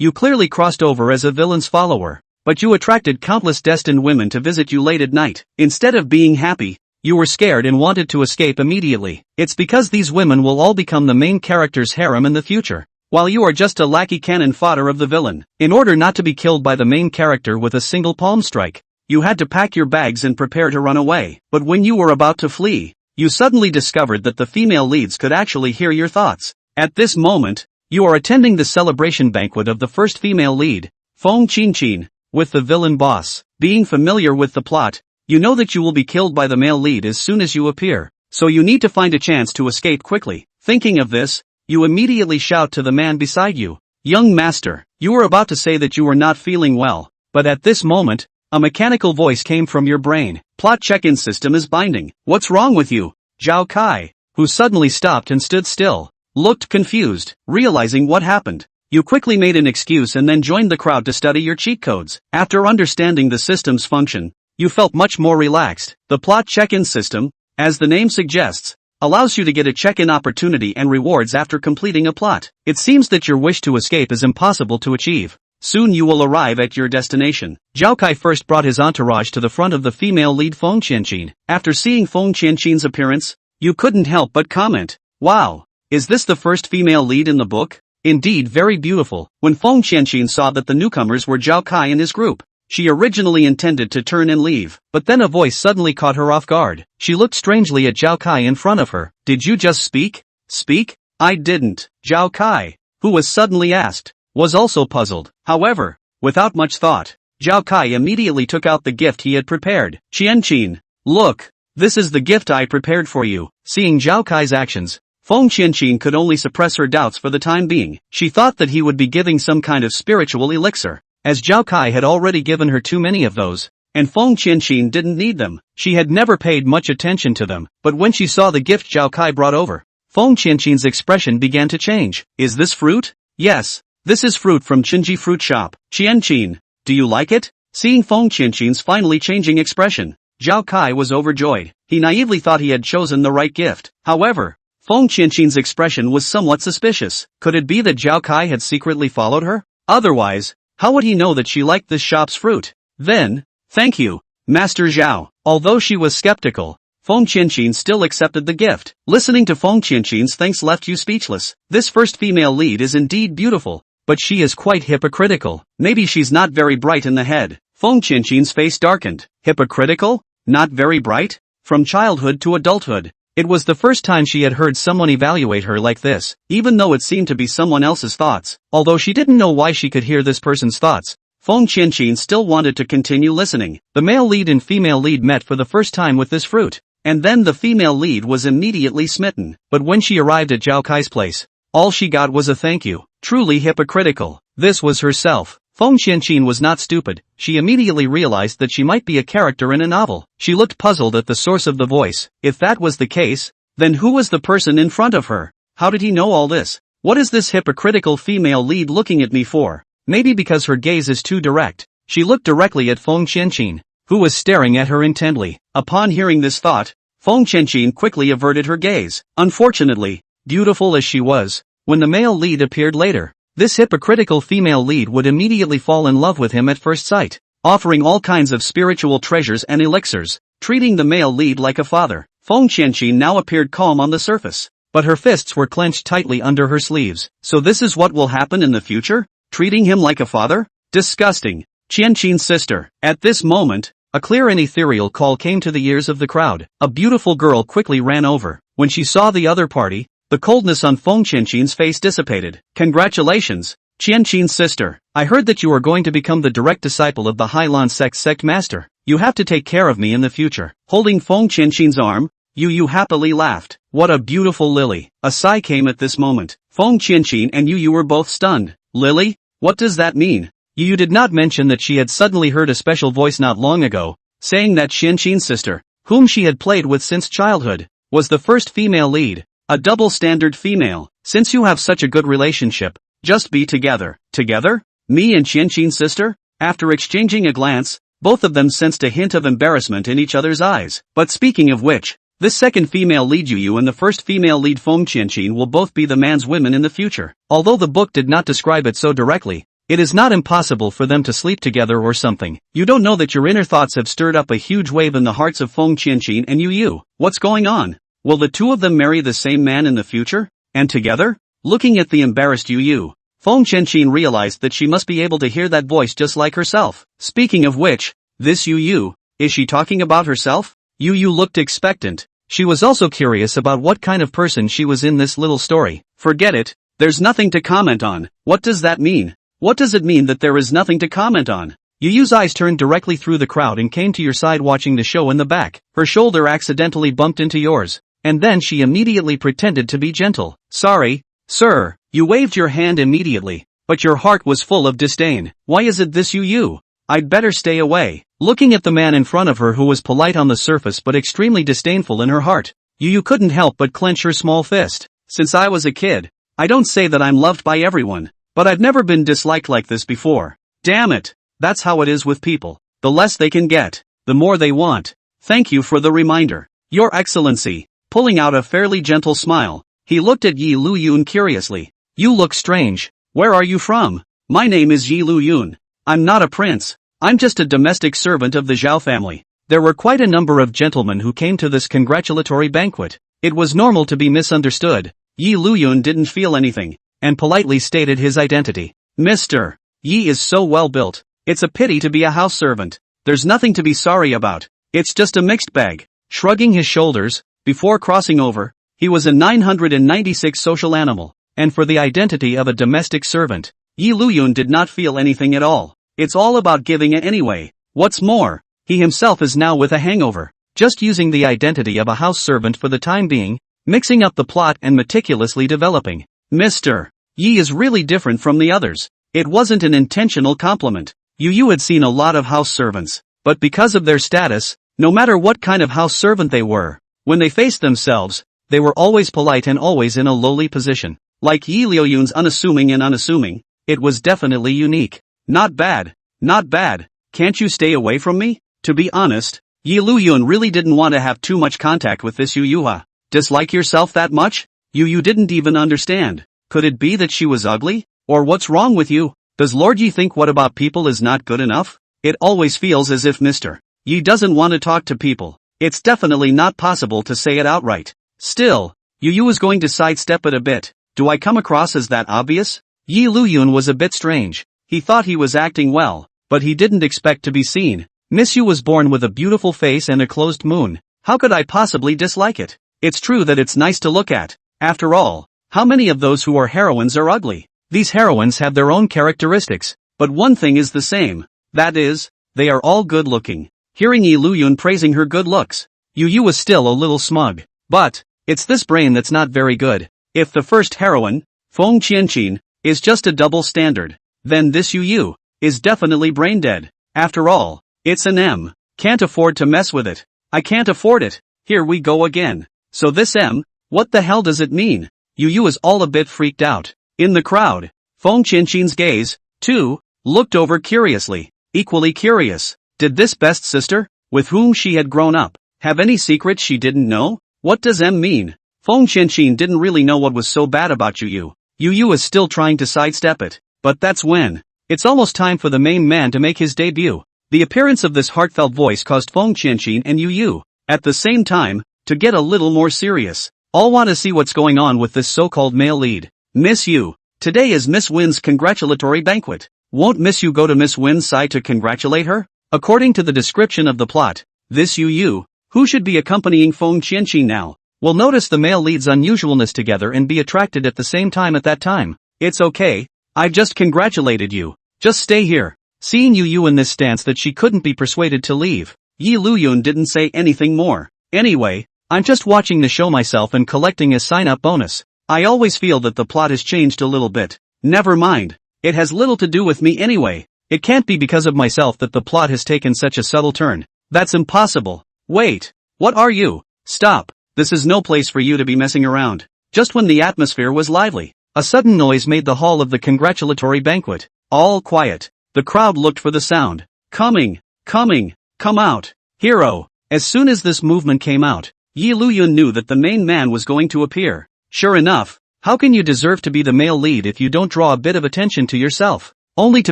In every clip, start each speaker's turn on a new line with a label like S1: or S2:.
S1: You clearly crossed over as a villain's follower, but you attracted countless destined women to visit you late at night. Instead of being happy, you were scared and wanted to escape immediately. It's because these women will all become the main character's harem in the future, while you are just a lackey cannon fodder of the villain. In order not to be killed by the main character with a single palm strike, you had to pack your bags and prepare to run away. But when you were about to flee, you suddenly discovered that the female leads could actually hear your thoughts. At this moment, you are attending the celebration banquet of the first female lead, Feng Qianqin, with the villain boss. Being familiar with the plot, you know that you will be killed by the male lead as soon as you appear, so you need to find a chance to escape quickly. Thinking of this, you immediately shout to the man beside you, "Young master." You were about to say that you were not feeling well, but at this moment, a mechanical voice came from your brain. "Plot check-in system is binding. What's wrong with you?" Zhao Kai, who suddenly stopped and stood still, looked confused. Realizing what happened, you quickly made an excuse and then joined the crowd to study your cheat codes. After understanding the system's function, you felt much more relaxed. The plot check-in system, as the name suggests, allows you to get a check-in opportunity and rewards after completing a plot. It seems that your wish to escape is impossible to achieve. Soon you will arrive at your destination. Zhao Kai first brought his entourage to the front of the female lead Feng Qianqin. After seeing Feng Qianqin's appearance, you couldn't help but comment, "Wow, is this the first female lead in the book? Indeed very beautiful." When Feng Qianqin saw that the newcomers were Zhao Kai and his group, she originally intended to turn and leave, but then a voice suddenly caught her off guard. She looked strangely at Zhao Kai in front of her. "Did you just speak?" "Speak? I didn't." Zhao Kai, who was suddenly asked, was also puzzled. However, without much thought, Zhao Kai immediately took out the gift he had prepared. "Qianqin, look, this is the gift I prepared for you." Seeing Zhao Kai's actions, Feng Qianqin could only suppress her doubts for the time being. She thought that he would be giving some kind of spiritual elixir, as Zhao Kai had already given her too many of those, and Feng Qianqin didn't need them. She had never paid much attention to them, but when she saw the gift Zhao Kai brought over, Feng Qianqin's expression began to change. "Is this fruit?" "Yes, this is fruit from Qinji Fruit Shop." "Qianqin, do you like it?" Seeing Feng Qianqin's finally changing expression, Zhao Kai was overjoyed. He naively thought he had chosen the right gift. However, Feng Qianqin's expression was somewhat suspicious. Could it be that Zhao Kai had secretly followed her? Otherwise, how would he know that she liked this shop's fruit? Then, "Thank you, Master Zhao." Although she was skeptical, Feng Qianqin still accepted the gift. Listening to Feng Qianqin's thanks left you speechless. This first female lead is indeed beautiful, but she is quite hypocritical. Maybe she's not very bright in the head. Feng Qianqin's face darkened. Hypocritical? Not very bright? From childhood to adulthood, it was the first time she had heard someone evaluate her like this, even though it seemed to be someone else's thoughts. Although she didn't know why she could hear this person's thoughts, Feng Qianqin still wanted to continue listening. The male lead and female lead met for the first time with this fruit, and then the female lead was immediately smitten. But when she arrived at Zhao Kai's place, all she got was a thank you. Truly hypocritical. This was herself. Feng Qianqin was not stupid. She immediately realized that she might be a character in a novel. She looked puzzled at the source of the voice. If that was the case, then who was the person in front of her? How did he know all this? What is this hypocritical female lead looking at me for? Maybe because her gaze is too direct. She looked directly at Feng Qianqin, who was staring at her intently. Upon hearing this thought, Feng Qianqin quickly averted her gaze. Unfortunately, beautiful as she was, when the male lead appeared later, this hypocritical female lead would immediately fall in love with him at first sight, offering all kinds of spiritual treasures and elixirs, treating the male lead like a father. Feng Qianqin now appeared calm on the surface, but her fists were clenched tightly under her sleeves. So this is what will happen in the future? Treating him like a father? Disgusting. Qianqin's sister. At this moment, a clear and ethereal call came to the ears of the crowd. A beautiful girl quickly ran over. When she saw the other party, the coldness on Feng Qianqin's face dissipated. "Congratulations, Qianqin's sister. I heard that you are going to become the direct disciple of the Hyland Sect master. You have to take care of me in the future." Holding Feng Qianqin's arm, Yu happily laughed. "What a beautiful lily." A sigh came at this moment. Feng Qianqin and Yu were both stunned. "Lily? What does that mean?" Yu did not mention that she had suddenly heard a special voice not long ago, saying that Qianqin's sister, whom she had played with since childhood, was the first female lead. A double-standard female. Since you have such a good relationship, just be together. Together? Me and Qianqin's sister? After exchanging a glance, both of them sensed a hint of embarrassment in each other's eyes. But speaking of which, this second female lead Yu and the first female lead Feng Qianqin will both be the man's women in the future. Although the book did not describe it so directly, It is not impossible for them to sleep together or something. You don't know that your inner thoughts have stirred up a huge wave in the hearts of Feng Qianqin and Liuyun. What's going on? Will the two of them marry the same man in the future? And together? Looking at the embarrassed Liuyun, Feng Qianqin realized that she must be able to hear that voice just like herself. Speaking of which, this Liuyun, is she talking about herself? Liuyun looked expectant. She was also curious about what kind of person she was in this little story. Forget it, there's nothing to comment on. What does that mean? What does it mean that there is nothing to comment on? Liuyun's eyes turned directly through the crowd and came to your side watching the show in the back. Her shoulder accidentally bumped into yours. And then she immediately pretended to be gentle. Sorry, sir. You waved your hand immediately, but your heart was full of disdain. Why is it this Liuyun? I'd better stay away. Looking at the man in front of her who was polite on the surface but extremely disdainful in her heart, Liuyun couldn't help but clench her small fist. Since I was a kid, I don't say that I'm loved by everyone, but I've never been disliked like this before. Damn it. That's how it is with people. The less they can get, the more they want. Thank you for the reminder. Your Excellency. Pulling out a fairly gentle smile, he looked at Liuyun curiously. You look strange. Where are you from? My name is Liuyun. I'm not a prince. I'm just a domestic servant of the Zhao family. There were quite a number of gentlemen who came to this congratulatory banquet. It was normal to be misunderstood. Liuyun didn't feel anything, and politely stated his identity. Mr. Yi is so well built. It's a pity to be a house servant. There's nothing to be sorry about. It's just a mixed bag. Shrugging his shoulders, before crossing over, he was a 996 social animal, and for the identity of a domestic servant, Liuyun did not feel anything at all. It's all about giving it anyway. What's more, he himself is now with a hangover, just using the identity of a house servant for the time being, mixing up the plot and meticulously developing. Mr. Yi is really different from the others. It wasn't an intentional compliment. Liuyun had seen a lot of house servants, but because of their status, no matter what kind of house servant they were, when they faced themselves, they were always polite and always in a lowly position. Like Liuyun's unassuming and unassuming, it was definitely unique. Not bad, not bad. Can't you stay away from me? To be honest, Liuyun really didn't want to have too much contact with this Liuyun. Dislike yourself that much? Liuyun didn't even understand. Could it be that she was ugly? Or what's wrong with you? Does Lord Yi think what about people is not good enough? It always feels as if Mr. Yi doesn't want to talk to people. It's definitely not possible to say it outright. Still, Liuyun was going to sidestep it a bit. Do I come across as that obvious? Liuyun was a bit strange. He thought he was acting well, but he didn't expect to be seen. Miss Yu was born with a beautiful face and a closed moon. How could I possibly dislike it? It's true that it's nice to look at. After all, how many of those who are heroines are ugly? These heroines have their own characteristics, but one thing is the same. That is, they are all good looking. Hearing Liuyun praising her good looks, Liuyun was still a little smug. But, it's this brain that's not very good. If the first heroine, Feng Qianqin, is just a double standard, then this Liuyun is definitely brain dead. After all, it's an M. Can't afford to mess with it. I can't afford it. Here we go again. So this M, what the hell does it mean? Liuyun is all a bit freaked out. In the crowd, Feng Qianqin's gaze, too, looked over curiously. Equally curious. Did this best sister, with whom she had grown up, have any secrets she didn't know? What does M mean? Feng Qianqin didn't really know what was so bad about Liuyun. Liuyun is still trying to sidestep it. But that's when. It's almost time for the main man to make his debut. The appearance of this heartfelt voice caused Feng Qianqin and Liuyun, at the same time, to get a little more serious. All want to see what's going on with this so-called male lead. Miss Yu. Today is Miss Win's congratulatory banquet. Won't Miss Yu go to Miss Win's side to congratulate her? According to the description of the plot, this Liuyun, who should be accompanying Feng Qianqin now, will notice the male lead's unusualness together and be attracted at the same time at that time. It's okay. I've just congratulated you. Just stay here. Seeing Liuyun in this stance that she couldn't be persuaded to leave, Liuyun didn't say anything more. Anyway, I'm just watching the show myself and collecting a sign-up bonus. I always feel that the plot has changed a little bit. Never mind. It has little to do with me anyway. It can't be because of myself that the plot has taken such a subtle turn. That's impossible. Wait. What are you? Stop. This is no place for you to be messing around. Just when the atmosphere was lively, a sudden noise made the hall of the congratulatory banquet all quiet. The crowd looked for the sound. Coming, come out. Hero. As soon as this movement came out, Liuyun knew that the main man was going to appear. Sure enough, how can you deserve to be the male lead if you don't draw a bit of attention to yourself? only to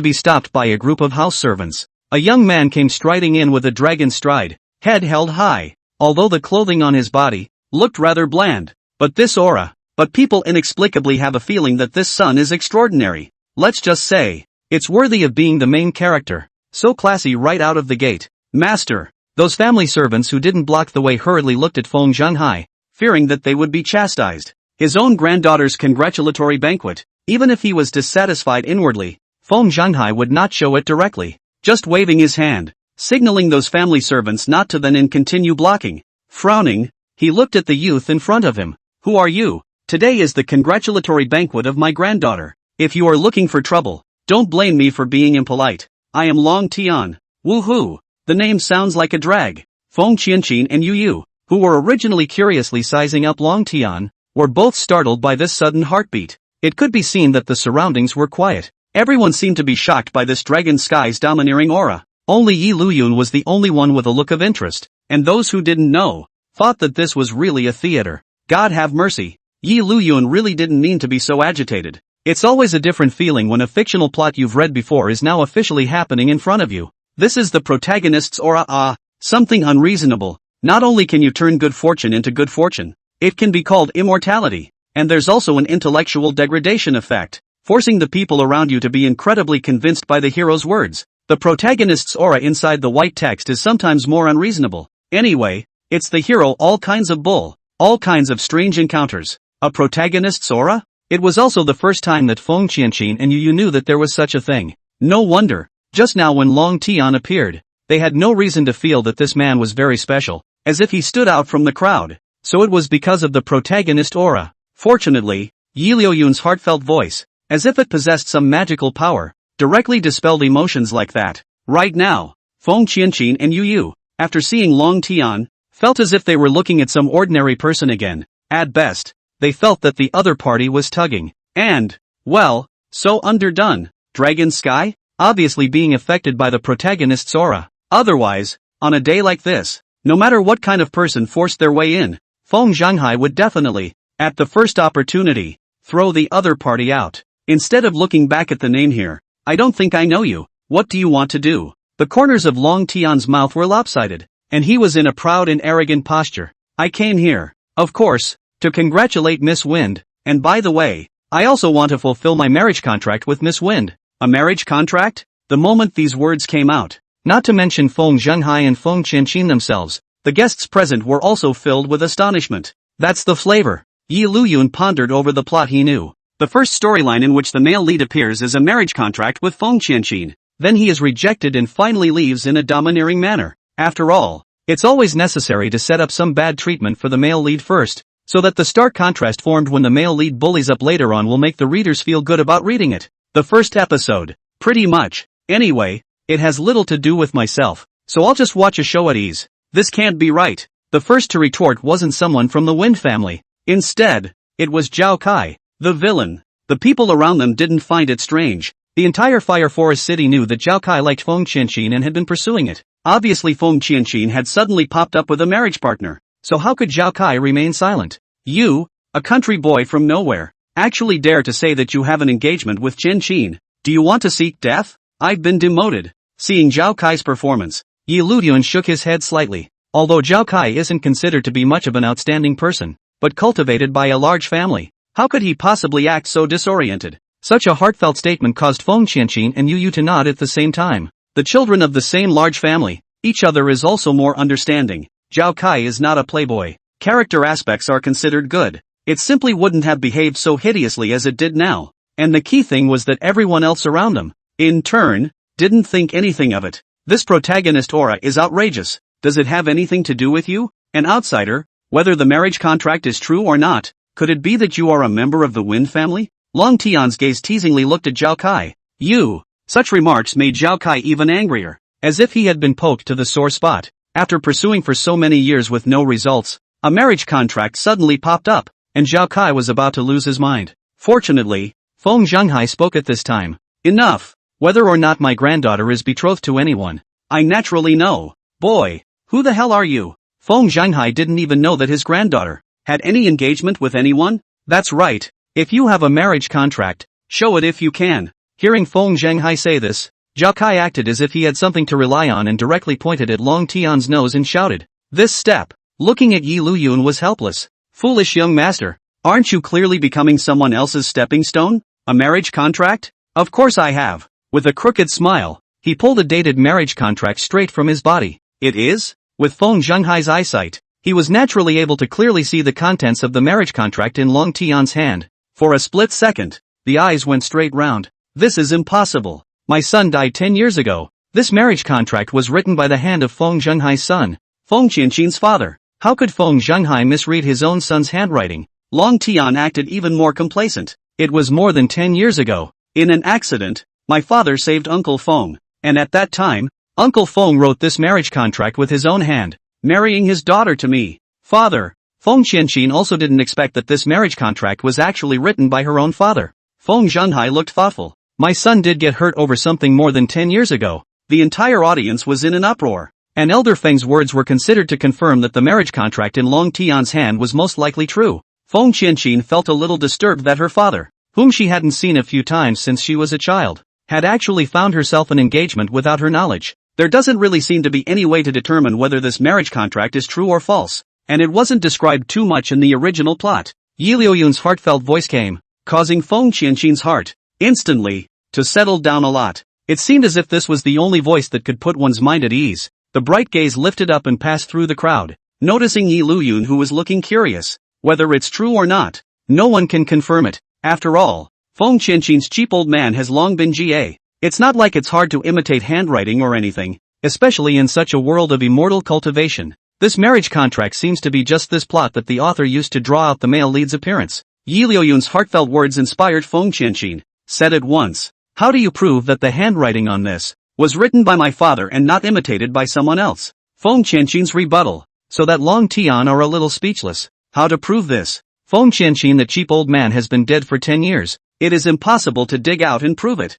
S1: be stopped by a group of house servants. A young man came striding in with a dragon stride, head held high, although the clothing on his body looked rather bland. But this aura. But people inexplicably have a feeling that this son is extraordinary. Let's just say, it's worthy of being the main character. So classy right out of the gate. Master. Those family servants who didn't block the way hurriedly looked at Feng Qianqin, fearing that they would be chastised. His own granddaughter's congratulatory banquet. Even if he was dissatisfied inwardly, Feng Qianqin would not show it directly, just waving his hand, signaling those family servants not to then and continue blocking. Frowning, he looked at the youth in front of him. Who are you? Today is the congratulatory banquet of my granddaughter. If you are looking for trouble, don't blame me for being impolite. I am Long Tian. Woohoo! The name sounds like a drag. Feng Qianqin and Liuyun, who were originally curiously sizing up Long Tian, were both startled by this sudden heartbeat. It could be seen that the surroundings were quiet. Everyone seemed to be shocked by this dragon sky's domineering aura. Only Liuyun was the only one with a look of interest, and those who didn't know thought that this was really a theater. God have mercy. Liuyun really didn't mean to be so agitated. It's always a different feeling when a fictional plot you've read before is now officially happening in front of you. This is the protagonist's aura. Something unreasonable. Not only can you turn good fortune into good fortune, it can be called immortality. And there's also an intellectual degradation effect, forcing the people around you to be incredibly convinced by the hero's words. The protagonist's aura inside the white text is sometimes more unreasonable. Anyway, it's the hero all kinds of bull, all kinds of strange encounters. A protagonist's aura? It was also the first time that Feng Qianqin and Liuyun knew that there was such a thing. No wonder. Just now when Long Tian appeared, they had no reason to feel that this man was very special, as if he stood out from the crowd. So it was because of the protagonist aura. Fortunately, Liuyun's heartfelt voice, as if it possessed some magical power, directly dispelled emotions like that. Right now, Feng Qianqin and Liuyun, after seeing Long Tian, felt as if they were looking at some ordinary person again. At best, they felt that the other party was tugging. And, well, so underdone. Dragon Sky? Obviously being affected by the protagonist's aura. Otherwise, on a day like this, no matter what kind of person forced their way in, Feng Qianqin would definitely, at the first opportunity, throw the other party out. Instead of looking back at the name here, I don't think I know you. What do you want to do? The corners of Long Tian's mouth were lopsided, and he was in a proud and arrogant posture. I came here, of course, to congratulate Miss Wind, and by the way, I also want to fulfill my marriage contract with Miss Wind. A marriage contract? The moment these words came out, not to mention Feng Qianqin and Feng Qianqin themselves, the guests present were also filled with astonishment. That's the flavor. Liuyun pondered over the plot he knew. The first storyline in which the male lead appears is a marriage contract with Feng Qianqin. Then he is rejected and finally leaves in a domineering manner. After all, it's always necessary to set up some bad treatment for the male lead first, so that the stark contrast formed when the male lead bullies up later on will make the readers feel good about reading it. The first episode, pretty much. Anyway, it has little to do with myself, so I'll just watch a show at ease. This can't be right. The first to retort wasn't someone from the Wind family. Instead, it was Zhao Kai, the villain. The people around them didn't find it strange. The entire Fire Forest city knew that Zhao Kai liked Feng Qianqin and had been pursuing it. Obviously Feng Qianqin had suddenly popped up with a marriage partner, so how could Zhao Kai remain silent? You, a country boy from nowhere, actually dare to say that you have an engagement with Qianqin? Do you want to seek death? I've been demoted. Seeing Zhao Kai's performance, Liuyun shook his head slightly. Although Zhao Kai isn't considered to be much of an outstanding person, but cultivated by a large family, how could he possibly act so disoriented? Such a heartfelt statement caused Feng Qianqin and Liuyun to nod at the same time. The children of the same large family, each other is also more understanding. Zhao Kai is not a playboy. Character aspects are considered good. It simply wouldn't have behaved so hideously as it did now. And the key thing was that everyone else around him, in turn, didn't think anything of it. This protagonist aura is outrageous. Does it have anything to do with you, an outsider, whether the marriage contract is true or not? Could it be that you are a member of the Wind family? Long Tian's gaze teasingly looked at Zhao Kai. You. Such remarks made Zhao Kai even angrier, as if he had been poked to the sore spot. After pursuing for so many years with no results, a marriage contract suddenly popped up, and Zhao Kai was about to lose his mind. Fortunately, Feng Qianqin spoke at this time. Enough. Whether or not my granddaughter is betrothed to anyone, I naturally know. Boy, who the hell are you? Feng Qianqin didn't even know that his granddaughter had any engagement with anyone. That's right. If you have a marriage contract, show it if you can. Hearing Feng Qianqin say this, Zhao Kai acted as if he had something to rely on and directly pointed at Long Tian's nose and shouted. This step, looking at Liuyun, was helpless. Foolish young master, aren't you clearly becoming someone else's stepping stone? A marriage contract? Of course I have. With a crooked smile, he pulled a dated marriage contract straight from his body. It is? With Feng Qianqin's eyesight, he was naturally able to clearly see the contents of the marriage contract in Long Tian's hand. For a split second, the eyes went straight round. This is impossible. My son died 10 years ago. This marriage contract was written by the hand of Feng Qianqin's son, Feng Qianqin's father. How could Feng Qianqin misread his own son's handwriting? Long Tian acted even more complacent. It was more than 10 years ago. In an accident, my father saved Uncle Feng. And at that time, Uncle Feng wrote this marriage contract with his own hand, marrying his daughter to me. Father. Feng Qianqin also didn't expect that this marriage contract was actually written by her own father. Feng Qianqin looked thoughtful. My son did get hurt over something more than 10 years ago. The entire audience was in an uproar. And Elder Feng's words were considered to confirm that the marriage contract in Long Tian's hand was most likely true. Feng Qianqin felt a little disturbed that her father, whom she hadn't seen a few times since she was a child, had actually found herself an engagement without her knowledge. There doesn't really seem to be any way to determine whether this marriage contract is true or false, and it wasn't described too much in the original plot. Liuyun's heartfelt voice came, causing Feng Qianqin's heart, instantly, to settle down a lot. It seemed as if this was the only voice that could put one's mind at ease. The bright gaze lifted up and passed through the crowd, noticing Liuyun, who was looking curious. Whether it's true or not, no one can confirm it. After all, Feng Qianqin's cheap old man has long been GA. It's not like it's hard to imitate handwriting or anything, especially in such a world of immortal cultivation. This marriage contract seems to be just this plot that the author used to draw out the male lead's appearance. Liuyun's heartfelt words inspired Feng Qianqin. Said at once, how do you prove that the handwriting on this was written by my father and not imitated by someone else? Feng Qianqin's rebuttal, so that Long Tian are a little speechless. How to prove this? Feng Qianqin, the cheap old man, has been dead for 10 years. It is impossible to dig out and prove it.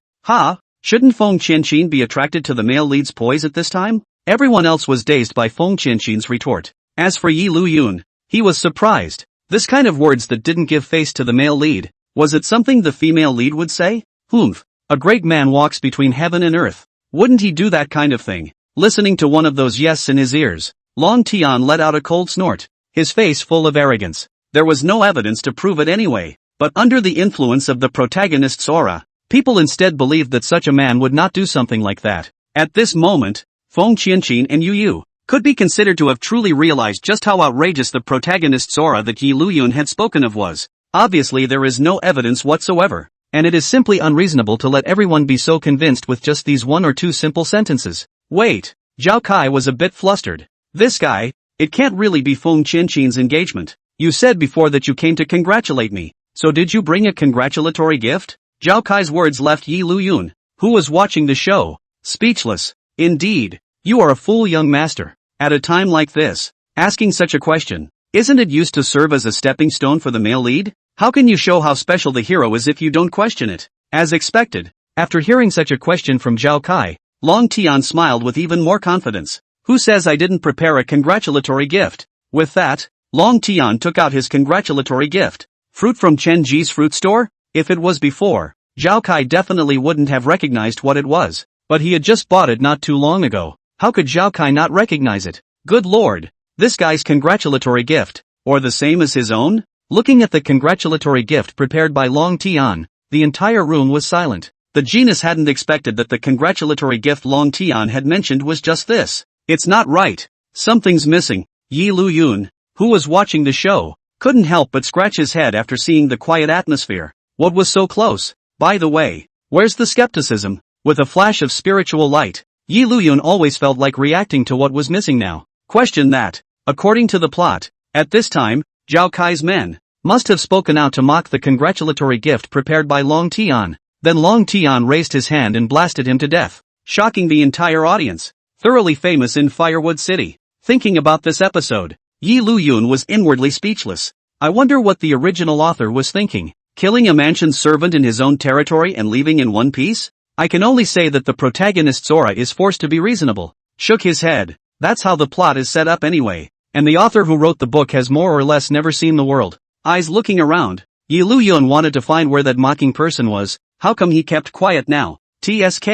S1: Shouldn't Feng Qianqin be attracted to the male lead's poise at this time? Everyone else was dazed by Feng Qianqin's retort. As for Liuyun, he was surprised. This kind of words that didn't give face to the male lead. Was it something the female lead would say? Humph. A great man walks between heaven and earth. Wouldn't he do that kind of thing? Listening to one of those yes in his ears, Long Tian let out a cold snort, his face full of arrogance. There was no evidence to prove it anyway, but under the influence of the protagonist's aura, people instead believed that such a man would not do something like that. At this moment, Feng Qianqin and Yu could be considered to have truly realized just how outrageous the protagonist's aura that Liuyun had spoken of was. Obviously there is no evidence whatsoever, and it is simply unreasonable to let everyone be so convinced with just these one or two simple sentences. Wait, Zhao Kai was a bit flustered. This guy, it can't really be Feng Qianqin's engagement. You said before that you came to congratulate me, so did you bring a congratulatory gift? Zhao Kai's words left Liuyun, who was watching the show, speechless. Indeed, you are a fool, young master. At a time like this, asking such a question, isn't it used to serve as a stepping stone for the male lead? How can you show how special the hero is if you don't question it? As expected, after hearing such a question from Zhao Kai, Long Tian smiled with even more confidence. Who says I didn't prepare a congratulatory gift? With that, Long Tian took out his congratulatory gift. Fruit from Chen Ji's fruit store? If it was before, Zhao Kai definitely wouldn't have recognized what it was. But he had just bought it not too long ago. How could Zhao Kai not recognize it? Good lord, this guy's congratulatory gift, or the same as his own? Looking at the congratulatory gift prepared by Long Tian, the entire room was silent. The genius hadn't expected that the congratulatory gift Long Tian had mentioned was just this. It's not right. Something's missing. Liuyun, who was watching the show, couldn't help but scratch his head after seeing the quiet atmosphere. What was so close? By the way, where's the skepticism? With a flash of spiritual light, Liuyun always felt like reacting to what was missing now. Question that. According to the plot, at this time, Zhao Kai's men must have spoken out to mock the congratulatory gift prepared by Long Tian. Then Long Tian raised his hand and blasted him to death, shocking the entire audience. Thoroughly famous in Firewood City. Thinking about this episode, Liuyun was inwardly speechless. I wonder what the original author was thinking. Killing a mansion servant in his own territory and leaving in one piece? I can only say that the protagonist's aura is forced to be reasonable. Shook his head. That's how the plot is set up anyway. And the author who wrote the book has more or less never seen the world. Eyes looking around, Liuyun wanted to find where that mocking person was, How come he kept quiet now? TSK.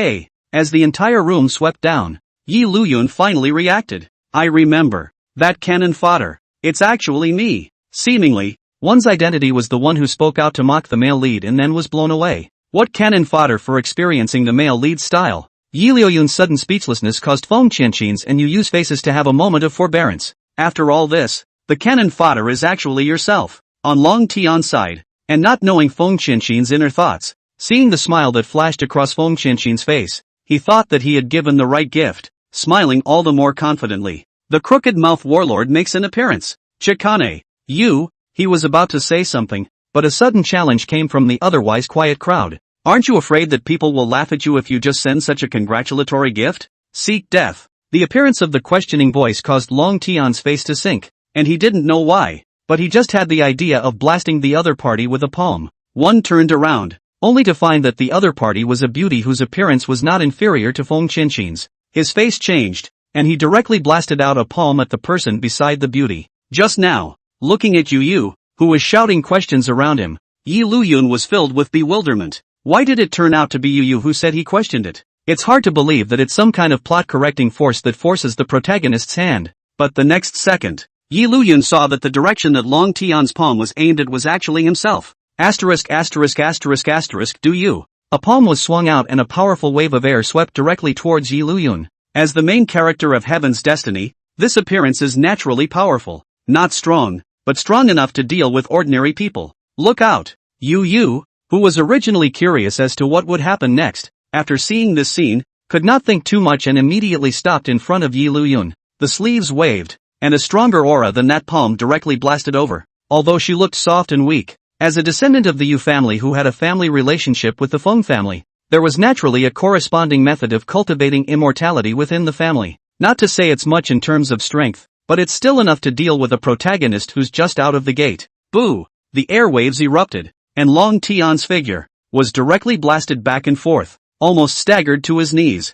S1: As the entire room swept down, Liuyun finally reacted. I remember. That cannon fodder. It's actually me. Seemingly, one's identity was the one who spoke out to mock the male lead and then was blown away. What cannon fodder for experiencing the male lead style? Liuyun's sudden speechlessness caused Feng Qianqin's and Yuyu's faces to have a moment of forbearance. After all this, the cannon fodder is actually yourself. On Long Tian's side, and not knowing Feng Qianqin's inner thoughts, seeing the smile that flashed across Feng Qianqin's face, he thought that he had given the right gift, smiling all the more confidently. The crooked mouth warlord makes an appearance. Chikane, you, he was about to say something, but a sudden challenge came from the otherwise quiet crowd. Aren't you afraid that people will laugh at you if you just send such a congratulatory gift? Seek death. The appearance of the questioning voice caused Long Tian's face to sink, and he didn't know why, but he just had the idea of blasting the other party with a palm. One turned around, only to find that the other party was a beauty whose appearance was not inferior to Feng Qianqin's. His face changed, and he directly blasted out a palm at the person beside the beauty. Just now, looking at Yuyu, who was shouting questions around him, Liuyun was filled with bewilderment. Why did it turn out to be Yuyu who said he questioned it? It's hard to believe that it's some kind of plot-correcting force that forces the protagonist's hand. But the next second, Liuyun saw that the direction that Long Tian's palm was aimed at was actually himself. Asterisk asterisk asterisk asterisk do you? A palm was swung out and a powerful wave of air swept directly towards Liuyun. As the main character of Heaven's Destiny, this appearance is naturally powerful. Not strong, but strong enough to deal with ordinary people. Look out! Yuyu, who was originally curious as to what would happen next, after seeing this scene, could not think too much and immediately stopped in front of Liuyun. The sleeves waved, and a stronger aura than that palm directly blasted over. Although she looked soft and weak, as a descendant of the Yu family who had a family relationship with the Feng family, there was naturally a corresponding method of cultivating immortality within the family. Not to say it's much in terms of strength, but it's still enough to deal with a protagonist who's just out of the gate. Boo! The airwaves erupted, and Long Tian's figure was directly blasted back and forth, almost staggered to his knees.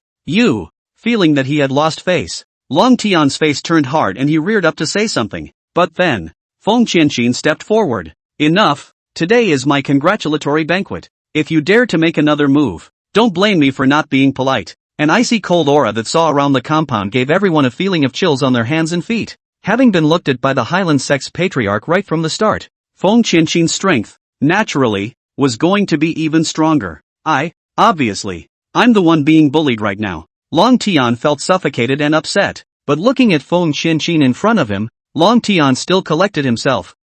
S1: Feeling that he had lost face, Long Tian's face turned hard and he reared up to say something. But then, Feng Qianqin stepped forward. Enough, today is my congratulatory banquet. If you dare to make another move, don't blame me for not being polite. An icy cold aura that saw around the compound gave everyone a feeling of chills on their hands and feet. Having been looked at by the Hyland Sect's patriarch right from the start, Feng Qianqin's strength, naturally, was going to be even stronger. Obviously, I'm the one being bullied right now. Long Tian felt suffocated and upset, but looking at Feng Qianqin in front of him, Long Tian still collected himself.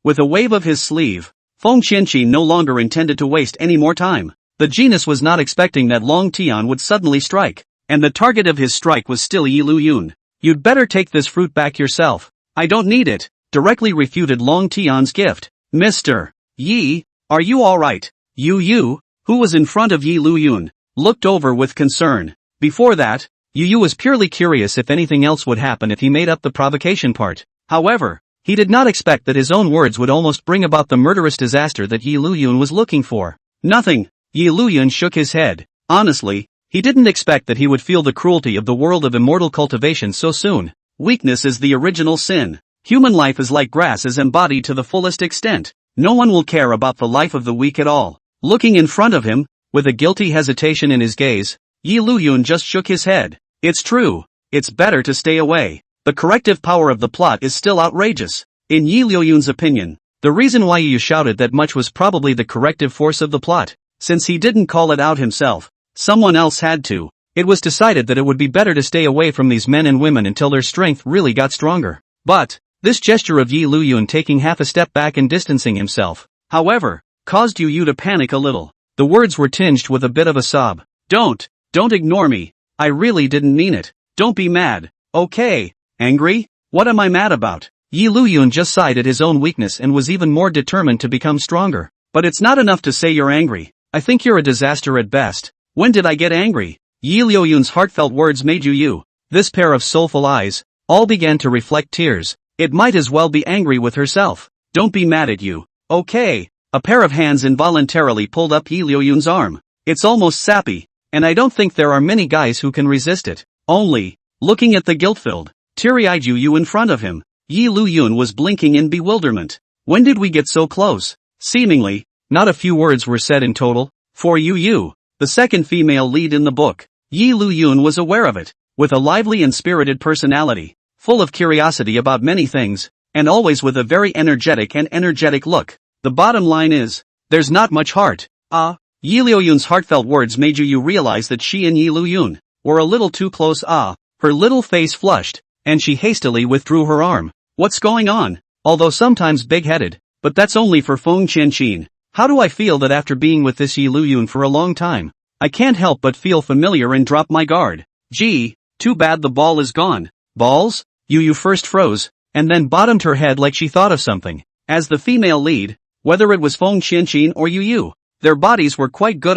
S1: With a wave of his sleeve, Feng Qianqin no longer intended to waste any more time. The genius was not expecting that Long Tian would suddenly strike, and the target of his strike was still Liuyun. You'd better take this fruit back yourself. I don't need it, directly refuted Long Tian's gift. Mr. Yi, are you alright? Yuyu, who was in front of Liuyun, looked over with concern. Before that, Yuyu was purely curious if anything else would happen if he made up the provocation part. However, he did not expect that his own words would almost bring about the murderous disaster that Liuyun was looking for. Nothing. Liuyun shook his head. Honestly, he didn't expect that he would feel the cruelty of the world of immortal cultivation so soon. Weakness is the original sin. Human life is like grass as embodied to the fullest extent. No one will care about the life of the weak at all. Looking in front of him, with a guilty hesitation in his gaze, Liuyun just shook his head. It's true. It's better to stay away. The corrective power of the plot is still outrageous. In Liuyun's opinion, the reason why Yu shouted that much was probably the corrective force of the plot. Since he didn't call it out himself, someone else had to. It was decided that it would be better to stay away from these men and women until their strength really got stronger. But, this gesture of Liuyun taking half a step back and distancing himself, however, caused Yu to panic a little. The words were tinged with a bit of a sob. Don't ignore me. I really didn't mean it. Don't be mad. Okay. Angry? What am I mad about? Liuyun just sighed at his own weakness and was even more determined to become stronger. But it's not enough to say you're angry. I think you're a disaster at best. When did I get angry? Liuyun's heartfelt words made Yu, this pair of soulful eyes, all began to reflect tears. It might as well be angry with herself. Don't be mad at you. Okay. A pair of hands involuntarily pulled up Liuyun's arm. It's almost sappy, and I don't think there are many guys who can resist it. Only, looking at the guilt-filled, teary-eyed Yu in front of him, Liuyun was blinking in bewilderment. When did we get so close? Seemingly, not a few words were said in total. For Yu, the second female lead in the book, Liuyun was aware of it, with a lively and spirited personality, full of curiosity about many things, and always with a very energetic look. The bottom line is, there's not much heart. Liuyun's heartfelt words made Yu realize that she and Liuyun were a little too close. Her little face flushed, and she hastily withdrew her arm. What's going on? Although sometimes big-headed, but that's only for Feng Qianqin. How do I feel that after being with this Liuyun for a long time, I can't help but feel familiar and drop my guard. Gee, too bad the ball is gone. Balls? Yu first froze, and then bottomed her head like she thought of something. As the female lead, whether it was Feng Qianqin or Yu, their bodies were quite good.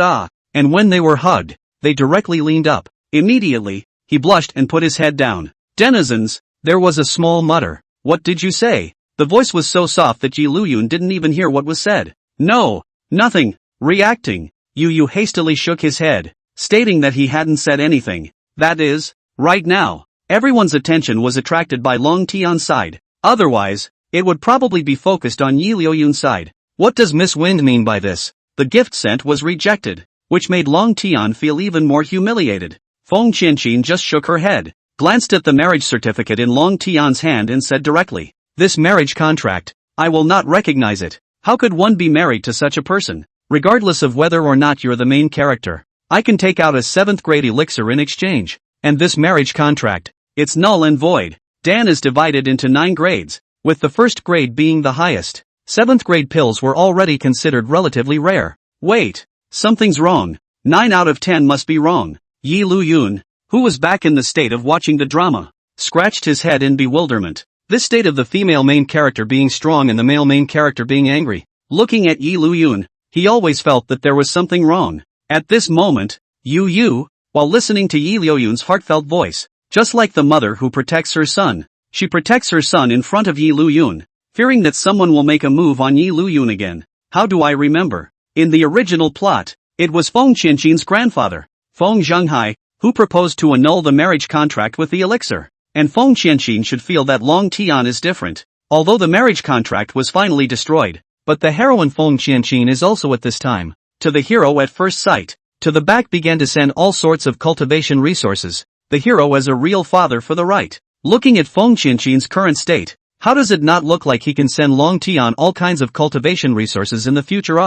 S1: And when they were hugged, they directly leaned up. Immediately, he blushed and put his head down. Denizens, there was a small mutter. What did you say? The voice was so soft that Liuyun didn't even hear what was said. No, nothing. Reacting, Yu hastily shook his head, stating that he hadn't said anything. That is, right now, everyone's attention was attracted by Long Tian's side. Otherwise, it would probably be focused on Liuyun's side. What does Miss Wind mean by this? The gift sent was rejected, which made Long Tian feel even more humiliated. Feng Qianqin just shook her head, glanced at the marriage certificate in Long Tian's hand and said directly, "This marriage contract, I will not recognize it. How could one be married to such a person? Regardless of whether or not you're the main character, I can take out a 7th grade elixir in exchange. And this marriage contract, it's null and void." Dan is divided into 9 grades, with the first grade being the highest. 7th grade pills were already considered relatively rare. Wait, something's wrong. 9 out of 10 must be wrong. Liuyun, who was back in the state of watching the drama, scratched his head in bewilderment. This state of the female main character being strong and the male main character being angry. Looking at Liuyun, he always felt that there was something wrong. At this moment, Yu, while listening to Liuyun's heartfelt voice, just like the mother who protects her son, she protects her son in front of Liuyun, fearing that someone will make a move on Liuyun again. How do I remember? In the original plot, it was Feng Qianqin's grandfather, Feng Zhenghai, who proposed to annul the marriage contract with the elixir. And Feng Qianqin should feel that Long Tian is different, although the marriage contract was finally destroyed. But the heroine Feng Qianqin is also at this time, to the hero at first sight, to the back began to send all sorts of cultivation resources, the hero as a real father for the right. Looking at Feng Qianqin's current state, how does it not look like he can send Long Tian all kinds of cultivation resources in the future?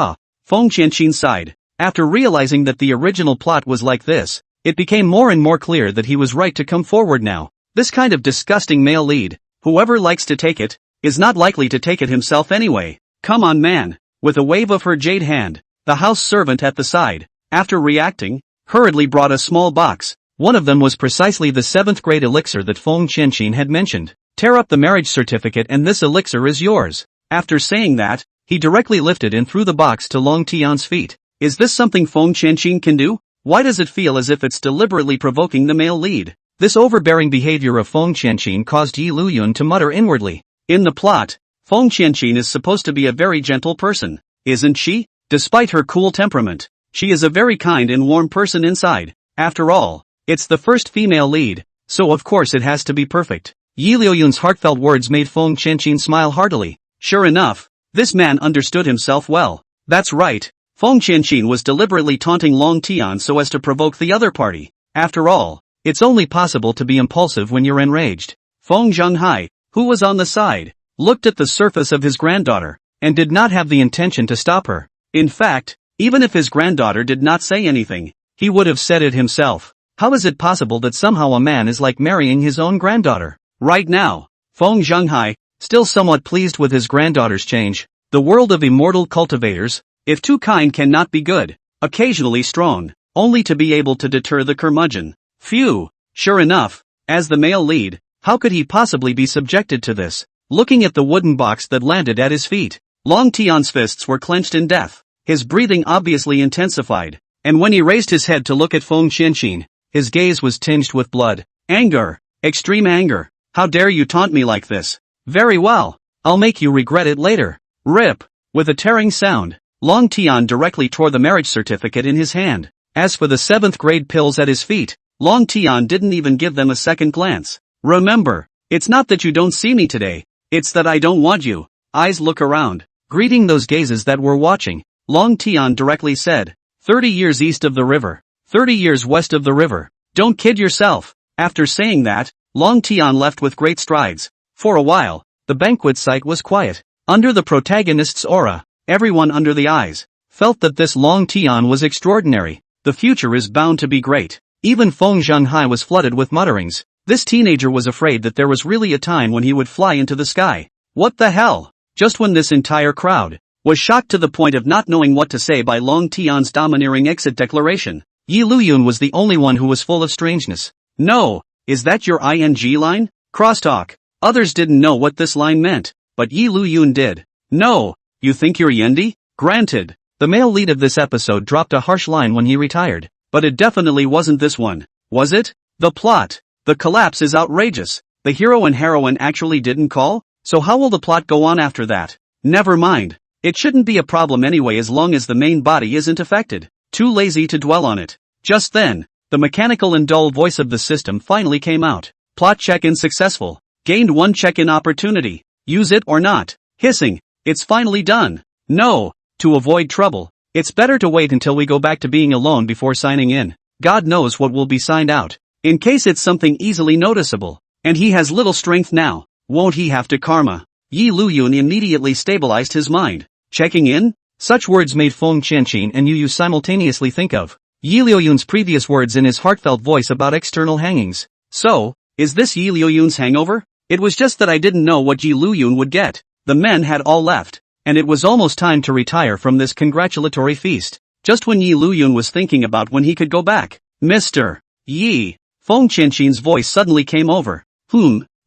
S1: Feng Qianqin sighed. After realizing that the original plot was like this, it became more and more clear that he was right to come forward now. This kind of disgusting male lead, whoever likes to take it, is not likely to take it himself anyway. Come on man. With a wave of her jade hand, the house servant at the side, after reacting, hurriedly brought a small box. One of them was precisely the 7th grade elixir that Feng Qianqin had mentioned. Tear up the marriage certificate and this elixir is yours. After saying that, he directly lifted and threw the box to Long Tian's feet. Is this something Feng Qianqin can do? Why does it feel as if it's deliberately provoking the male lead? This overbearing behavior of Feng Qianqin caused Liuyun to mutter inwardly. In the plot, Feng Qianqin is supposed to be a very gentle person, isn't she? Despite her cool temperament, she is a very kind and warm person inside. After all, it's the first female lead, so of course it has to be perfect. Liuyun's heartfelt words made Feng Qianqin smile heartily. Sure enough, this man understood himself well. That's right, Feng Qianqin was deliberately taunting Long Tian so as to provoke the other party. After all, it's only possible to be impulsive when you're enraged. Feng Zhenghai, who was on the side, looked at the surface of his granddaughter, and did not have the intention to stop her. In fact, even if his granddaughter did not say anything, he would have said it himself. How is it possible that somehow a man is like marrying his own granddaughter? Right now, Feng Zhenghai, still somewhat pleased with his granddaughter's change, the world of immortal cultivators, if too kind cannot be good, occasionally strong, only to be able to deter the curmudgeon. Phew, sure enough, as the male lead, how could he possibly be subjected to this? Looking at the wooden box that landed at his feet, Long Tian's fists were clenched in death, his breathing obviously intensified, and when he raised his head to look at Feng Qianqin, his gaze was tinged with blood. Anger, extreme anger. How dare you taunt me like this? Very well, I'll make you regret it later. Rip. With a tearing sound, Long Tian directly tore the marriage certificate in his hand. As for the 7th grade pills at his feet, Long Tian didn't even give them a second glance. Remember, it's not that you don't see me today, it's that I don't want you. Eyes look around, greeting those gazes that were watching. Long Tian directly said, 30 years east of the river. 30 years west of the river. Don't kid yourself. After saying that, Long Tian left with great strides. For a while, the banquet site was quiet. Under the protagonist's aura, everyone under the eyes felt that this Long Tian was extraordinary. The future is bound to be great. Even Feng Qianqin was flooded with mutterings. This teenager was afraid that there was really a time when he would fly into the sky. What the hell? Just when this entire crowd was shocked to the point of not knowing what to say by Long Tian's domineering exit declaration, Liuyun was the only one who was full of strangeness. No, is that your ing line? Crosstalk. Others didn't know what this line meant, but Liuyun did. No, you think you're Yendi? Granted. The male lead of this episode dropped a harsh line when he retired, but it definitely wasn't this one, was it? The plot. The collapse is outrageous. The hero and heroine actually didn't call? So how will the plot go on after that? Never mind. It shouldn't be a problem anyway as long as the main body isn't affected. Too lazy to dwell on it. Just then, the mechanical and dull voice of the system finally came out. Plot check-in successful. Gained one check-in opportunity. Use it or not. Hissing. It's finally done. No. To avoid trouble, it's better to wait until we go back to being alone before signing in. God knows what will be signed out. In case it's something easily noticeable. And he has little strength now. Won't he have to karma? Liuyun immediately stabilized his mind. Checking in? Such words made Feng Qianqin and Yu simultaneously think of Liuyun's previous words in his heartfelt voice about external hangings. So, is this Liuyun's hangover? It was just that I didn't know what Liuyun would get. The men had all left, and it was almost time to retire from this congratulatory feast. Just when Liuyun was thinking about when he could go back. Mr. Yi. Feng Qianqin's voice suddenly came over.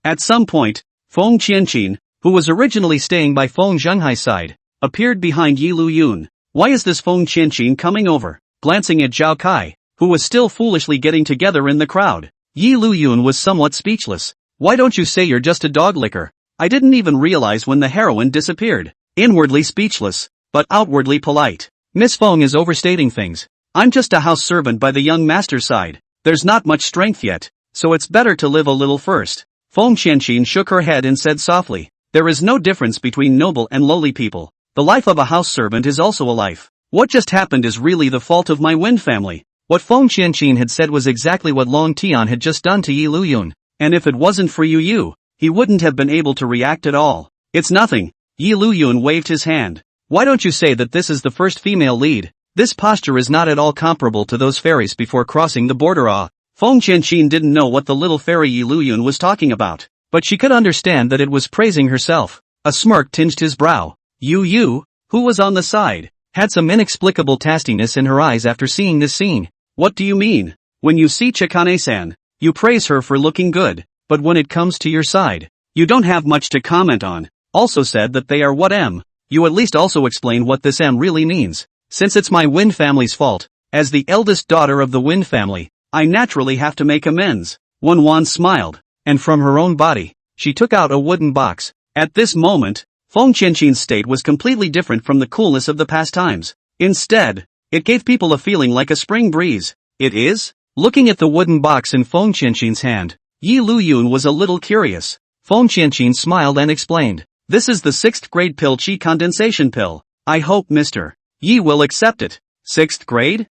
S1: At some point, Feng Qianqin, who was originally staying by Feng Zhenghai's side, appeared behind Liuyun. Why is this Feng Qianqin coming over? Glancing at Zhao Kai, who was still foolishly getting together in the crowd. Liuyun was somewhat speechless. Why don't you say you're just a dog licker? I didn't even realize when the heroine disappeared. Inwardly speechless, but outwardly polite. Miss Feng is overstating things. I'm just a house servant by the young master's side. There's not much strength yet, so it's better to live a little first. Feng Qianqin shook her head and said softly, there is no difference between noble and lowly people. The life of a house servant is also a life. What just happened is really the fault of my Wind family. What Feng Qianqin had said was exactly what Long Tian had just done to Liuyun. And if it wasn't for Yu, he wouldn't have been able to react at all. It's nothing. Liuyun waved his hand. Why don't you say that this is the first female lead? This posture is not at all comparable to those fairies before crossing the border. Feng Qianqin didn't know what the little fairy Liuyun was talking about, but she could understand that it was praising herself. A smirk tinged his brow. Yu, who was on the side, had some inexplicable tastiness in her eyes after seeing this scene. What do you mean? When you see Chikane-san, you praise her for looking good, but when it comes to your side, you don't have much to comment on. Also said that they are what M. You at least also explain what this M really means. Since it's my Wind family's fault, as the eldest daughter of the Wind family, I naturally have to make amends. Wan smiled, and from her own body, she took out a wooden box. At this moment, Feng Qianqin's state was completely different from the coolness of the past times. Instead, it gave people a feeling like a spring breeze. It is? Looking at the wooden box in Feng Qianqin's hand, Liuyun was a little curious. Feng Qianqin smiled and explained, this is the 6th grade pill qi condensation pill. I hope Mr. Yi will accept it. 6th grade?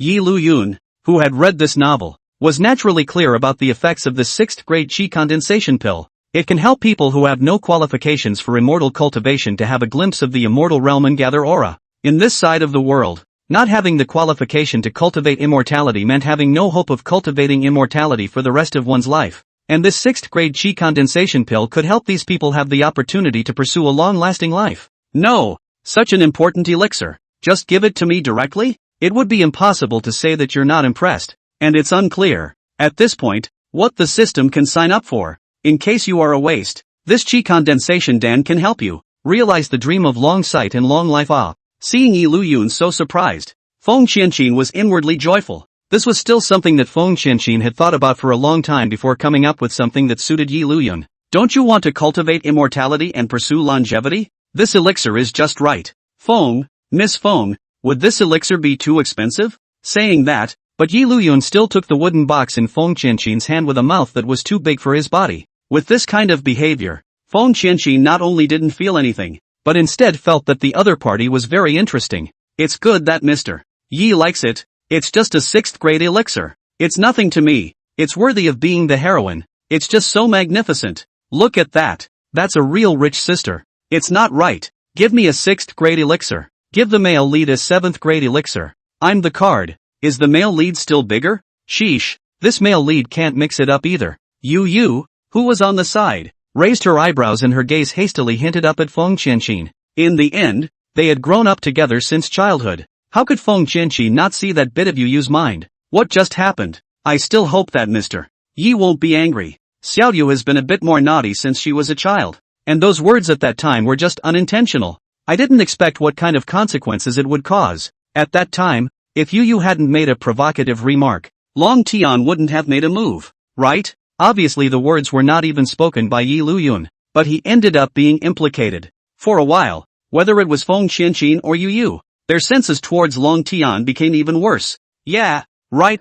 S1: Liuyun, who had read this novel, was naturally clear about the effects of the 6th grade qi condensation pill. It can help people who have no qualifications for immortal cultivation to have a glimpse of the immortal realm and gather aura. In this side of the world, not having the qualification to cultivate immortality meant having no hope of cultivating immortality for the rest of one's life. And this 6th grade qi condensation pill could help these people have the opportunity to pursue a long-lasting life. No, such an important elixir. Just give it to me directly? It would be impossible to say that you're not impressed, and it's unclear, at this point, what the system can sign up for. In case you are a waste, this qi condensation Dan can help you realize the dream of long sight and long life. Seeing Liuyun so surprised, Feng Qianqin was inwardly joyful. This was still something that Feng Qianqin had thought about for a long time before coming up with something that suited Liuyun. Don't you want to cultivate immortality and pursue longevity? This elixir is just right. Miss Feng, would this elixir be too expensive? Saying that, but Liuyun still took the wooden box in Feng Qianqin's hand with a mouth that was too big for his body. With this kind of behavior, Feng Qianqin not only didn't feel anything, but instead felt that the other party was very interesting. It's good that Mr. Yi likes it. It's just a 6th grade elixir. It's nothing to me. It's worthy of being the heroine. It's just so magnificent. Look at that. That's a real rich sister. It's not right. Give me a 6th grade elixir. Give the male lead a 7th grade elixir. I'm the card. Is the male lead still bigger? Sheesh. This male lead can't mix it up either. Yu, who was on the side, raised her eyebrows and her gaze hastily hinted up at Feng Qianqin. In the end, they had grown up together since childhood. How could Feng Qianqin not see that bit of Yuyu's mind? What just happened? I still hope that Mr. Yi won't be angry. Xiaoyu has been a bit more naughty since she was a child. And those words at that time were just unintentional. I didn't expect what kind of consequences it would cause. At that time, if Yuyu hadn't made a provocative remark, Long Tian wouldn't have made a move, right? Obviously the words were not even spoken by Liuyun, but he ended up being implicated. For a while, whether it was Feng Qianqin or Yuyu, their senses towards Long Tian became even worse. Yeah, right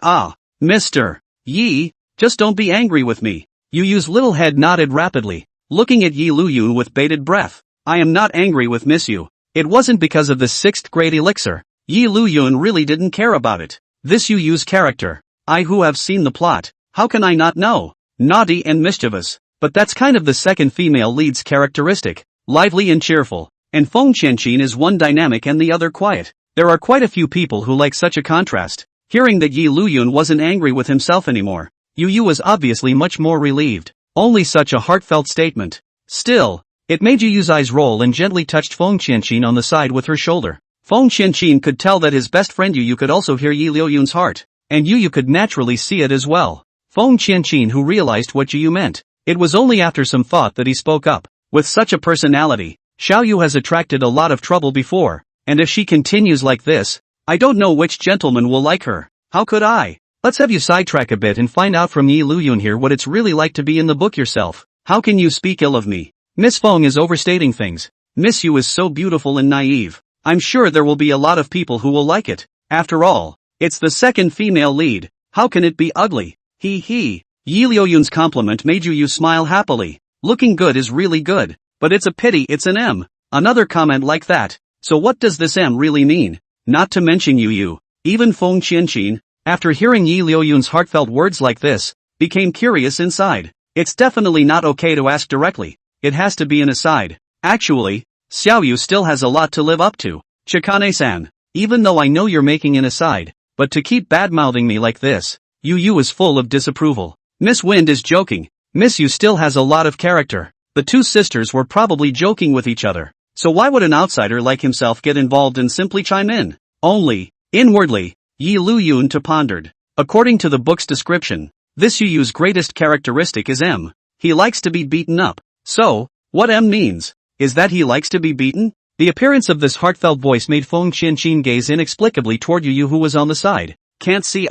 S1: Mr. Yi, just don't be angry with me. Yuyu's little head nodded rapidly, looking at Yi Liuyun with bated breath. I am not angry with Miss Yu. It wasn't because of the 6th grade elixir. Yi Liuyun really didn't care about it. This Yuyu's character. I who have seen the plot, how can I not know? Naughty and mischievous. But that's kind of the second female lead's characteristic. Lively and cheerful. And Feng Qianqin is one dynamic and the other quiet. There are quite a few people who like such a contrast. Hearing that Yi Liuyun wasn't angry with himself anymore, Yuyu was obviously much more relieved. Only such a heartfelt statement. Still, it made Yuyu's eyes roll and gently touched Feng Qianqin on the side with her shoulder. Feng Qianqin could tell that his best friend Yuyu could also hear Yi Liuyun's heart, and Yuyu could naturally see it as well. Feng Qianqin who realized what Yuyu meant. It was only after some thought that he spoke up. With such a personality, Xiaoyu has attracted a lot of trouble before, and if she continues like this, I don't know which gentleman will like her. How could I? Let's have you sidetrack a bit and find out from Yi Liuyun here what it's really like to be in the book yourself. How can you speak ill of me? Miss Feng is overstating things. Miss Yu is so beautiful and naive. I'm sure there will be a lot of people who will like it. After all, it's the second female lead. How can it be ugly? He. Yi Liuyun's compliment made Yuyu smile happily. Looking good is really good, but it's a pity it's an M. Another comment like that. So what does this M really mean? Not to mention Yuyu, even Feng Qianqin, after hearing Yi Liuyun's heartfelt words like this, became curious inside. It's definitely not okay to ask directly. It has to be an aside. Actually, Xiaoyu still has a lot to live up to. Chikane-san, even though I know you're making an aside, but to keep bad-mouthing me like this, Yuyu is full of disapproval. Miss Wind is joking. Miss Yu still has a lot of character. The two sisters were probably joking with each other. So why would an outsider like himself get involved and simply chime in? Only, inwardly, Yi Liuyun pondered. According to the book's description, this Yuyu's greatest characteristic is M. He likes to be beaten up. So, what M means? Is that he likes to be beaten? The appearance of this heartfelt voice made Feng Qianqin gaze inexplicably toward Yuyu who was on the side. Can't see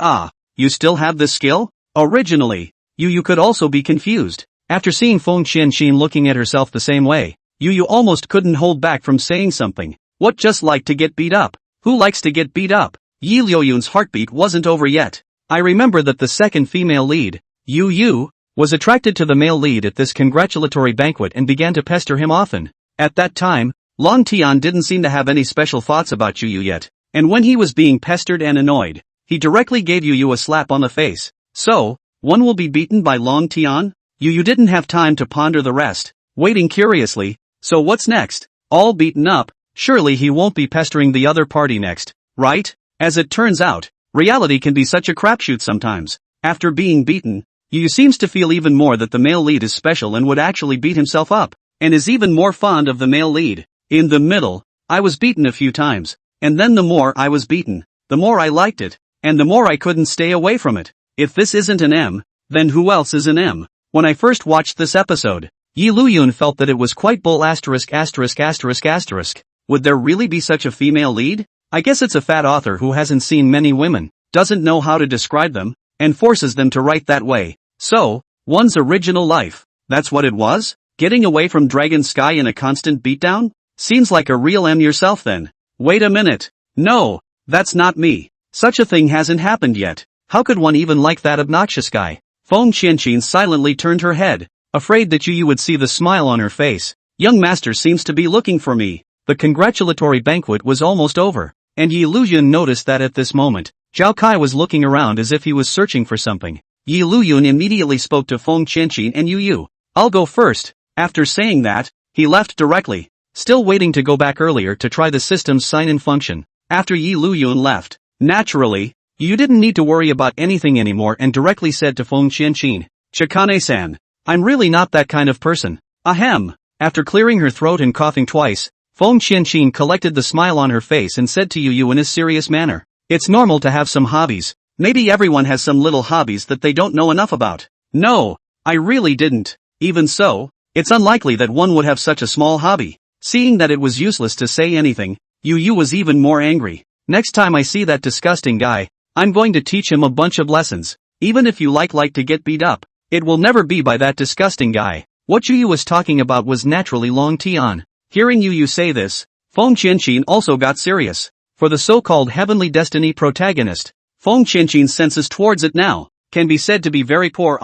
S1: you still have this skill? Originally, Yuyu could also be confused. After seeing Feng Qianqin looking at herself the same way, Yuyu almost couldn't hold back from saying something. What just like to get beat up? Who likes to get beat up? Yi Liuyun's heartbeat wasn't over yet. I remember that the second female lead, Yuyu, was attracted to the male lead at this congratulatory banquet and began to pester him often. At that time, Long Tian didn't seem to have any special thoughts about Yuyu yet, and when he was being pestered and annoyed, he directly gave Yuyu a slap on the face. So, one will be beaten by Long Tian? Yuyu didn't have time to ponder the rest, waiting curiously. So what's next? All beaten up? Surely he won't be pestering the other party next, right? As it turns out, reality can be such a crapshoot sometimes. After being beaten, Yuyu seems to feel even more that the male lead is special and would actually beat himself up, and is even more fond of the male lead. In the middle, I was beaten a few times, and then the more I was beaten, the more I liked it, and the more I couldn't stay away from it. If this isn't an M, then who else is an M? When I first watched this episode, Yi Liuyun felt that it was quite bull ********. Would there really be such a female lead? I guess it's a fat author who hasn't seen many women, doesn't know how to describe them, and forces them to write that way. So, one's original life, that's what it was? Getting away from Dragon Sky in a constant beatdown? Seems like a real M yourself then. Wait a minute. No, that's not me. Such a thing hasn't happened yet. How could one even like that obnoxious guy? Feng Qianqin silently turned her head, afraid that Yuyu would see the smile on her face. Young master seems to be looking for me. The congratulatory banquet was almost over, and Liuyun noticed that at this moment, Zhao Kai was looking around as if he was searching for something. Liuyun immediately spoke to Feng Qianqin and Yu. I'll go first. After saying that, he left directly, still waiting to go back earlier to try the system's sign-in function. After Liuyun left, naturally, Yu didn't need to worry about anything anymore and directly said to Feng Qianqin, Chikane-san, I'm really not that kind of person. Ahem. After clearing her throat and coughing twice, Feng Qianqin collected the smile on her face and said to Yu in a serious manner, it's normal to have some hobbies. Maybe everyone has some little hobbies that they don't know enough about. No, I really didn't. Even so, it's unlikely that one would have such a small hobby. Seeing that it was useless to say anything, Yu was even more angry. Next time I see that disgusting guy, I'm going to teach him a bunch of lessons. Even if you like to get beat up, it will never be by that disgusting guy. What Yu was talking about was naturally Long Tian. Hearing Yu say this, Feng Qianqin also got serious. For the so-called heavenly destiny protagonist, Feng Qianqin's senses towards it now can be said to be very poor.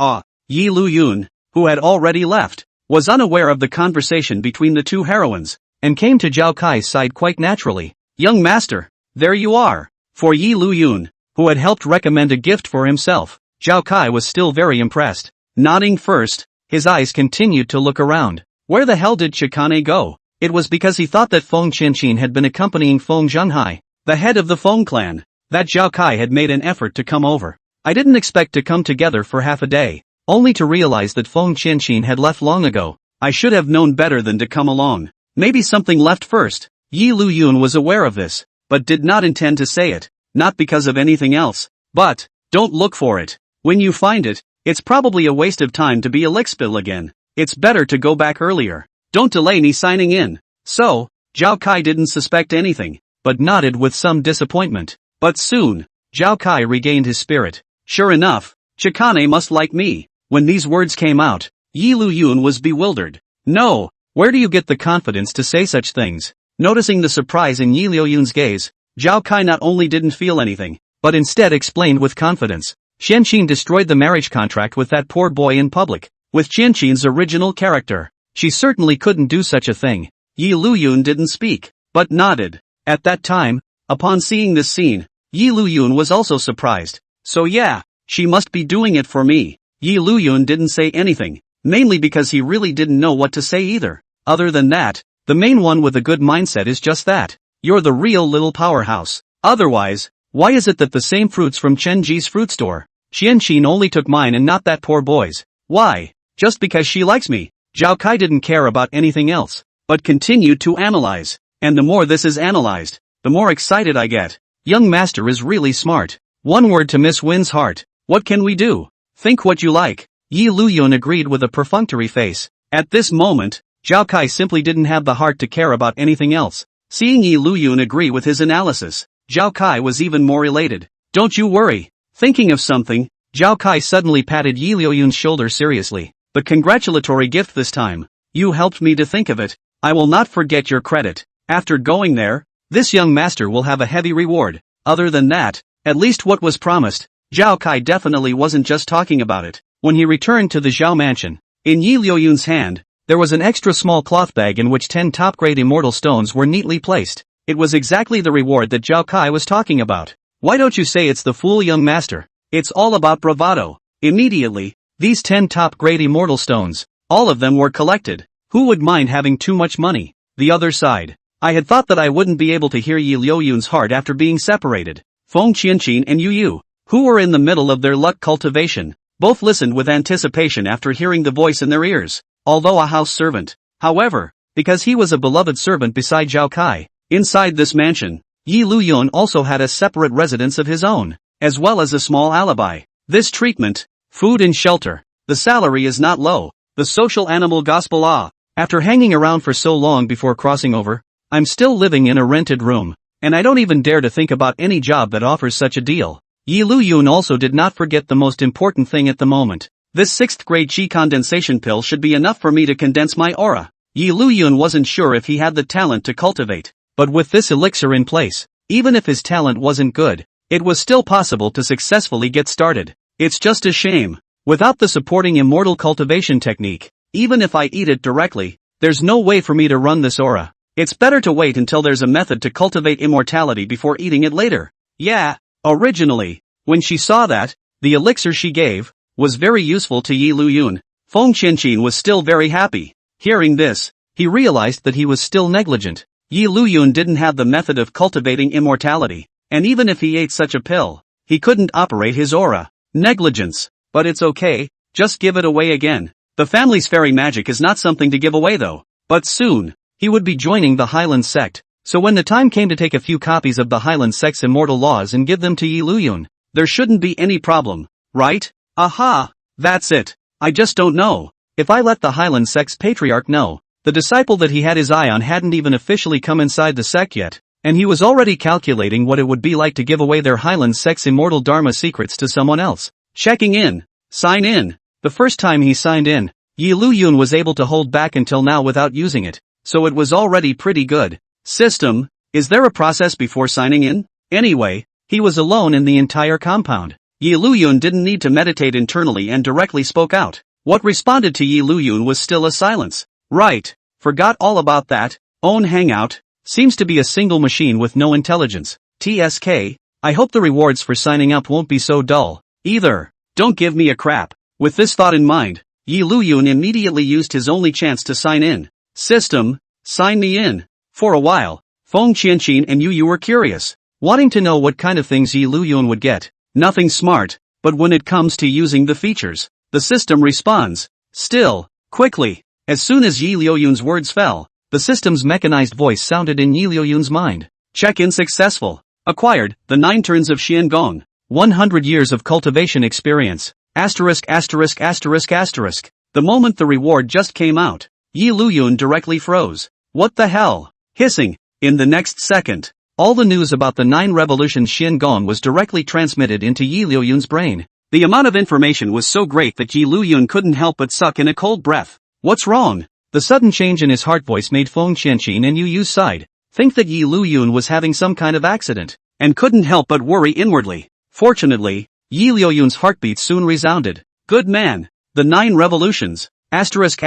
S1: Liuyun, who had already left, was unaware of the conversation between the two heroines, and came to Zhao Kai's side quite naturally. Young master, there you are. For Liuyun, who had helped recommend a gift for himself, Zhao Kai was still very impressed. Nodding first, his eyes continued to look around. Where the hell did Chikane go? It was because he thought that Feng Qianqin had been accompanying Feng Zhenghai, the head of the Feng clan, that Zhao Kai had made an effort to come over. I didn't expect to come together for half a day, only to realize that Feng Qianqin had left long ago. I should have known better than to come along. Maybe something left first. Liuyun was aware of this, but did not intend to say it, not because of anything else. But, don't look for it. When you find it, it's probably a waste of time to be a lickspill again. It's better to go back earlier. Don't delay me signing in. So, Zhao Kai didn't suspect anything, but nodded with some disappointment. But soon, Zhao Kai regained his spirit. Sure enough, Chikane must like me. When these words came out, Liuyun was bewildered. No, where do you get the confidence to say such things? Noticing the surprise in Liuyun's gaze, Zhao Kai not only didn't feel anything, but instead explained with confidence. Qianqin destroyed the marriage contract with that poor boy in public. With Qianqin's original character, she certainly couldn't do such a thing. Liuyun didn't speak, but nodded. At that time, upon seeing this scene, Liuyun was also surprised. So yeah, she must be doing it for me. Liuyun didn't say anything, mainly because he really didn't know what to say either. Other than that, the main one with a good mindset is just that. You're the real little powerhouse. Otherwise, why is it that the same fruits from Chenji's fruit store, Qianqin only took mine and not that poor boy's? Why? Just because she likes me. Zhao Kai didn't care about anything else, but continued to analyze. And the more this is analyzed, the more excited I get. Young master is really smart. One word to Miss Win's heart. What can we do? Think what you like. Liuyun agreed with a perfunctory face. At this moment, Zhao Kai simply didn't have the heart to care about anything else. Seeing Liuyun agree with his analysis, Zhao Kai was even more elated. Don't you worry. Thinking of something, Zhao Kai suddenly patted Liuyun's shoulder seriously. The congratulatory gift this time. You helped me to think of it. I will not forget your credit. After going there, this young master will have a heavy reward. Other than that, at least what was promised, Zhao Kai definitely wasn't just talking about it. When he returned to the Zhao mansion, in Liuyun's hand, there was an extra small cloth bag in which 10 top-grade immortal stones were neatly placed. It was exactly the reward that Zhao Kai was talking about. Why don't you say it's the fool young master? It's all about bravado. Immediately, these 10 top-grade immortal stones, all of them were collected. Who would mind having too much money? The other side. I had thought that I wouldn't be able to hear Liuyun's heart after being separated. Feng Qianqin and Yu, who were in the middle of their luck cultivation, both listened with anticipation after hearing the voice in their ears. Although a house servant, however, because he was a beloved servant beside Zhao Kai, inside this mansion, Liuyun also had a separate residence of his own, as well as a small alibi. This treatment, food and shelter, the salary is not low. The social animal gospel. After hanging around for so long before crossing over, I'm still living in a rented room, and I don't even dare to think about any job that offers such a deal. Liuyun also did not forget the most important thing at the moment. This 6th grade chi condensation pill should be enough for me to condense my aura. Liuyun wasn't sure if he had the talent to cultivate, but with this elixir in place, even if his talent wasn't good, it was still possible to successfully get started. It's just a shame. Without the supporting immortal cultivation technique, even if I eat it directly, There's no way for me to run this aura. It's better to wait until there's a method to cultivate immortality before eating it later. Yeah, originally, when she saw that, the elixir she gave was very useful to Liuyun. Feng Qianqin was still very happy. Hearing this, he realized that he was still negligent. Liuyun didn't have the method of cultivating immortality, and even if he ate such a pill, he couldn't operate his aura. Negligence. But it's okay, just give it away again. The family's fairy magic is not something to give away though. But soon, he would be joining the Hyland Sect, so when the time came to take a few copies of the Hyland Sect's immortal laws and give them to Liuyun, there shouldn't be any problem, right? Aha! That's it. I just don't know. If I let the Hyland Sect's patriarch know, the disciple that he had his eye on hadn't even officially come inside the sect yet, and he was already calculating what it would be like to give away their Hyland Sect's immortal Dharma secrets to someone else. Checking in. Sign in. The first time he signed in, Liuyun was able to hold back until now without using it, so it was already pretty good. System, is there a process before signing in? Anyway, he was alone in the entire compound. Liuyun didn't need to meditate internally and directly spoke out. What responded to Liuyun was still a silence. Right, forgot all about that. Own hangout, seems to be a single machine with no intelligence. TSK, I hope the rewards for signing up won't be so dull. Either. Don't give me a crap. With this thought in mind, Liuyun immediately used his only chance to sign in. System, sign me in. For a while, Feng Qianqin and Yu were curious, wanting to know what kind of things Liuyun would get. Nothing smart, but when it comes to using the features, the system responds. Still, quickly. As soon as Liuyun's words fell, the system's mechanized voice sounded in Liuyun's mind. Check-in successful. Acquired, the 9 turns of Qiangong. 100 years of cultivation experience. Asterisk. The moment the reward just came out, Liuyun directly froze. What the hell? Hissing. In the next second, all the news about the 9 revolutions Qiangong was directly transmitted into Liuyun's brain. The amount of information was so great that Liuyun couldn't help but suck in a cold breath. What's wrong? The sudden change in his heart voice made Feng Qianqin and Yu sighed, think that Liuyun was having some kind of accident, and couldn't help but worry inwardly. Fortunately, Liuyun's heartbeat soon resounded. Good man. The 9 revolutions. Asterisk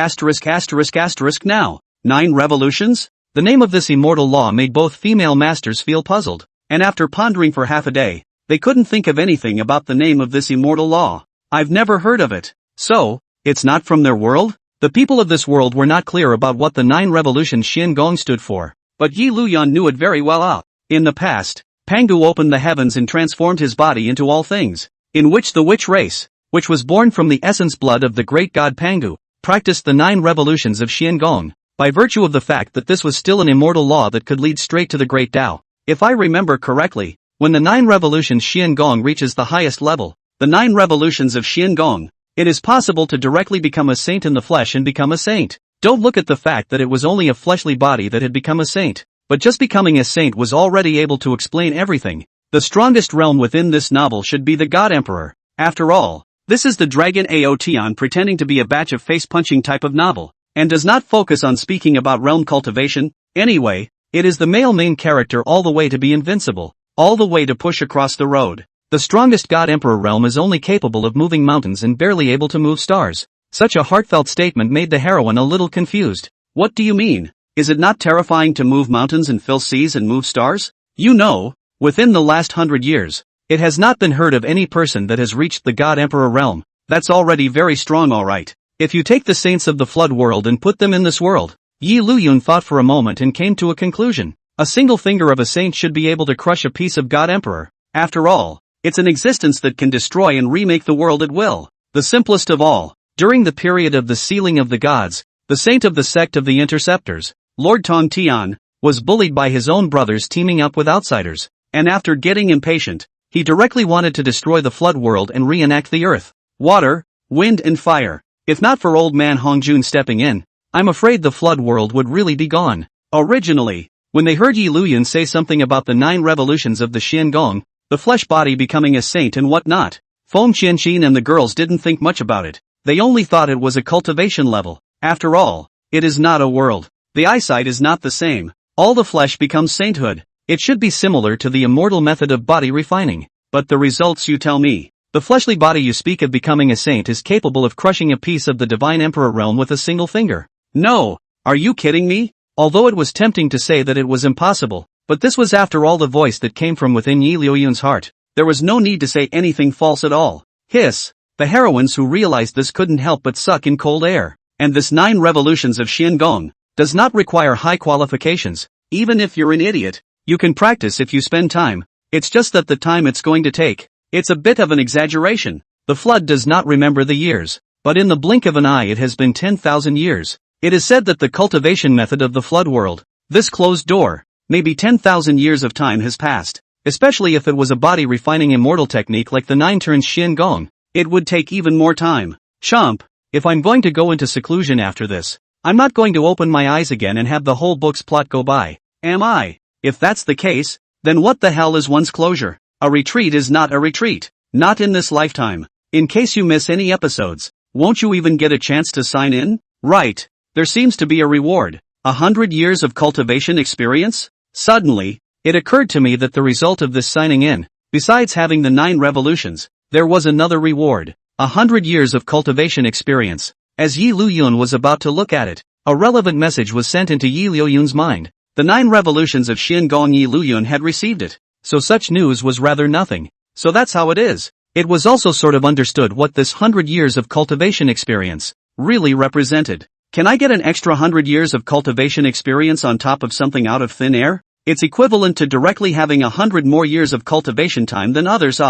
S1: now. 9 revolutions? The name of this immortal law made both female masters feel puzzled, and after pondering for half a day, they couldn't think of anything about the name of this immortal law. I've never heard of it. So, it's not from their world? The people of this world were not clear about what the 9 revolutions Qiangong stood for, but Liuyun knew it very well. In the past, Pangu opened the heavens and transformed his body into all things, in which the witch race, which was born from the essence blood of the great god Pangu, practiced the 9 revolutions of Qiangong, by virtue of the fact that this was still an immortal law that could lead straight to the great Tao. If I remember correctly, when the 9 revolutions Qiangong reaches the highest level, the 9 revolutions of Qiangong, it is possible to directly become a saint in the flesh and become a saint. Don't look at the fact that it was only a fleshly body that had become a saint, but just becoming a saint was already able to explain everything. The strongest realm within this novel should be the God Emperor. After all, this is the Dragon Ao Tian pretending to be a batch of face-punching type of novel, and does not focus on speaking about realm cultivation. Anyway, it is the male main character all the way to be invincible, all the way to push across the road. The strongest God Emperor realm is only capable of moving mountains and barely able to move stars. Such a heartfelt statement made the heroine a little confused. What do you mean? Is it not terrifying to move mountains and fill seas and move stars? You know, within the last 100 years, it has not been heard of any person that has reached the God Emperor realm. That's already very strong, alright. If you take the saints of the flood world and put them in this world, Liuyun thought for a moment and came to a conclusion. A single finger of a saint should be able to crush a piece of God Emperor. After all, it's an existence that can destroy and remake the world at will. The simplest of all. During the period of the sealing of the gods, the saint of the sect of the interceptors, Lord Tong Tian, was bullied by his own brothers teaming up with outsiders, and after getting impatient, he directly wanted to destroy the flood world and reenact the earth, water, wind and fire. If not for old man Hongjun stepping in, I'm afraid the flood world would really be gone. Originally, when they heard Liuyun say something about the 9 revolutions of the Qiangong, the flesh body becoming a saint and whatnot, Feng Qianqin and the girls didn't think much about it. They only thought it was a cultivation level. After all, it is not a world. The eyesight is not the same. All the flesh becomes sainthood. It should be similar to the immortal method of body refining. But the results, you tell me. The fleshly body you speak of becoming a saint is capable of crushing a piece of the divine emperor realm with a single finger. No, Are you kidding me? Although it was tempting to say that it was impossible, but this was after all the voice that came from within Liuyun's heart. There was no need to say anything false at all. Hiss. The heroines who realized this couldn't help but suck in cold air. And this 9 revolutions of Qiangong does not require high qualifications. Even if you're an idiot, you can practice if you spend time. It's just that the time it's going to take, it's a bit of an exaggeration. The flood does not remember the years, but in the blink of an eye it has been 10,000 years. It is said that the cultivation method of the flood world, this closed door, maybe 10,000 years of time has passed. Especially if it was a body refining immortal technique like the 9 turns Qiangong, it would take even more time. Chomp. If I'm going to go into seclusion after this, I'm not going to open my eyes again and have the whole book's plot go by, am I? If that's the case, then what the hell is one's closure? A retreat is not a retreat. Not in this lifetime. In case you miss any episodes, won't you even get a chance to sign in? Right. There seems to be a reward. 100 years of cultivation experience? Suddenly, it occurred to me that the result of this signing in, besides having the 9 revolutions, there was another reward. 100 years of cultivation experience. As Yi Liuyun was about to look at it, a relevant message was sent into Yi Liuyun's mind. The 9 revolutions of Qiangong. Yi Liuyun had received it. So such news was rather nothing. So that's how it is. It was also sort of understood what this 100 years of cultivation experience really represented. Can I get an extra 100 years of cultivation experience on top of something out of thin air? It's equivalent to directly having 100 more years of cultivation time than others.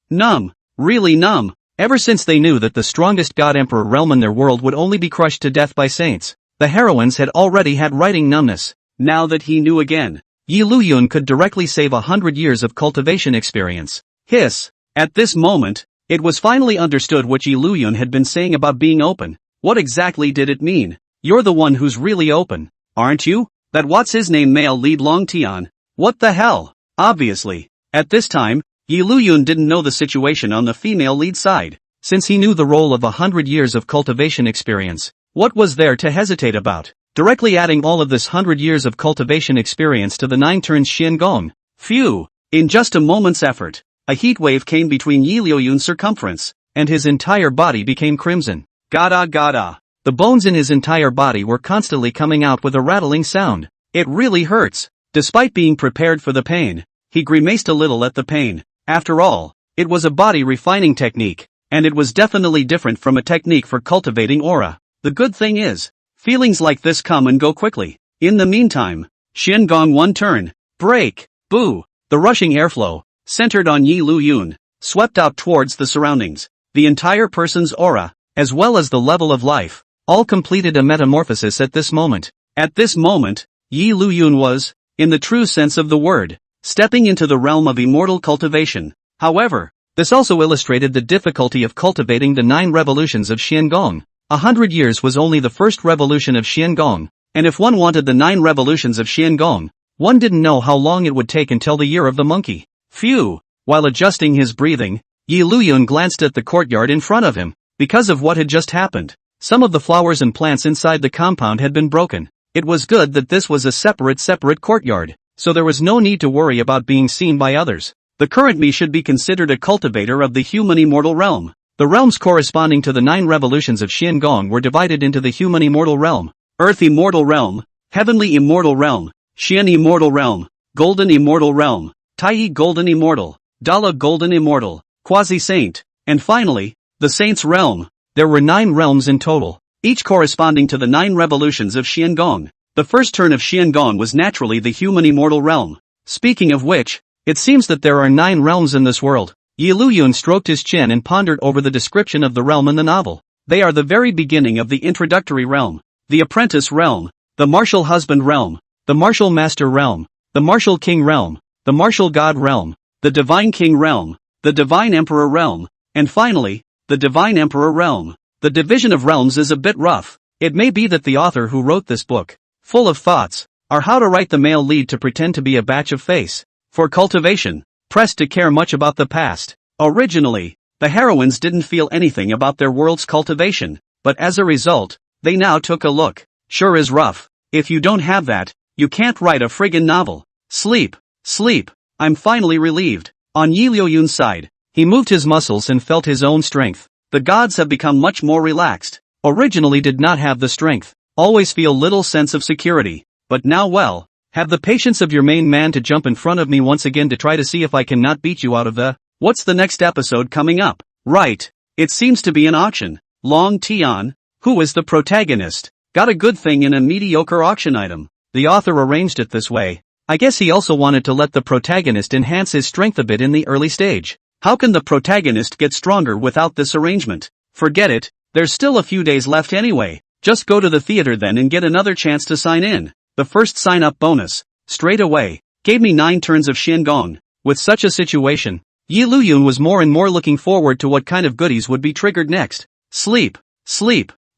S1: Numb. Really numb. Ever since they knew that the strongest god-emperor realm in their world would only be crushed to death by saints, the heroines had already had writing numbness. Now that he knew again, Yi Liuyun could directly save 100 years of cultivation experience. Hiss. At this moment, it was finally understood what Yi Liuyun had been saying about being open. What exactly did it mean? You're the one who's really open, aren't you? That what's-his-name male lead Long Tian. What the hell? Obviously. At this time, Yi Liuyun didn't know the situation on the female lead side. Since he knew the role of 100 years of cultivation experience, what was there to hesitate about? Directly adding all of this 100 years of cultivation experience to the 9 turns Qiangong. Phew! In just a moment's effort, a heat wave came between Yi Liuyun's circumference, and his entire body became crimson. Gada gada. The bones in his entire body were constantly coming out with a rattling sound. It really hurts. Despite being prepared for the pain, he grimaced a little at the pain. After all, it was a body refining technique, and it was definitely different from a technique for cultivating aura. The good thing is, feelings like this come and go quickly. In the meantime, Qiangong 1 turn, break, boo. The rushing airflow, centered on Yi Liuyun, swept out towards the surroundings. The entire person's aura, as well as the level of life, all completed a metamorphosis at this moment. At this moment, Yi Liuyun was, in the true sense of the word, stepping into the realm of immortal cultivation. However, this also illustrated the difficulty of cultivating the 9 revolutions of Qiangong. 100 years was only the first revolution of Qiangong, and if one wanted the 9 revolutions of Qiangong, one didn't know how long it would take until the year of the monkey. Phew! While adjusting his breathing, Yi Liuyun glanced at the courtyard in front of him. Because of what had just happened, some of the flowers and plants inside the compound had been broken. It was good that this was a separate courtyard, so there was no need to worry about being seen by others. The current me should be considered a cultivator of the human immortal realm. The realms corresponding to the 9 revolutions of Qiangong were divided into the human immortal realm, earth immortal realm, heavenly immortal realm, Qian immortal realm, golden immortal realm, Taiyi golden immortal, Dala golden immortal, quasi-saint, and finally, the saint's realm. There were 9 realms in total, each corresponding to the 9 revolutions of Qiangong. The first turn of Qiangong was naturally the human immortal realm. Speaking of which, it seems that there are 9 realms in this world. Yi Liuyun stroked his chin and pondered over the description of the realm in the novel. They are the very beginning of the introductory realm, the apprentice realm, the martial husband realm, the martial master realm, the martial king realm, the martial god realm, the divine king realm, the divine emperor realm, and finally, the divine emperor realm. The division of realms is a bit rough. It may be that the author who wrote this book, full of thoughts, are how to write the male lead to pretend to be a batch of face. For cultivation, pressed to care much about the past. Originally, the heroines didn't feel anything about their world's cultivation, but as a result, they now took a look. Sure is rough. If you don't have that, you can't write a friggin' novel. Sleep. Sleep. I'm finally relieved. On Yi Liuyun's side, he moved his muscles and felt his own strength. The gods have become much more relaxed. Originally did not have the strength. always feel little sense of security. But now well, have the patience of your main man to jump in front of me once again to try to see if I can not beat you out of the... What's the next episode coming up? Right. It seems to be an auction. Long Tian, who is the protagonist, got a good thing in a mediocre auction item. The author arranged it this way. I guess he also wanted to let the protagonist enhance his strength a bit in the early stage. How can the protagonist get stronger without this arrangement? Forget it, there's still a few days left anyway. Just go to the theater then and get another chance to sign in. The first sign-up bonus, straight away, gave me 9 turns of Xiangong. With such a situation, Liuyun was more and more looking forward to what kind of goodies would be triggered next. Sleep.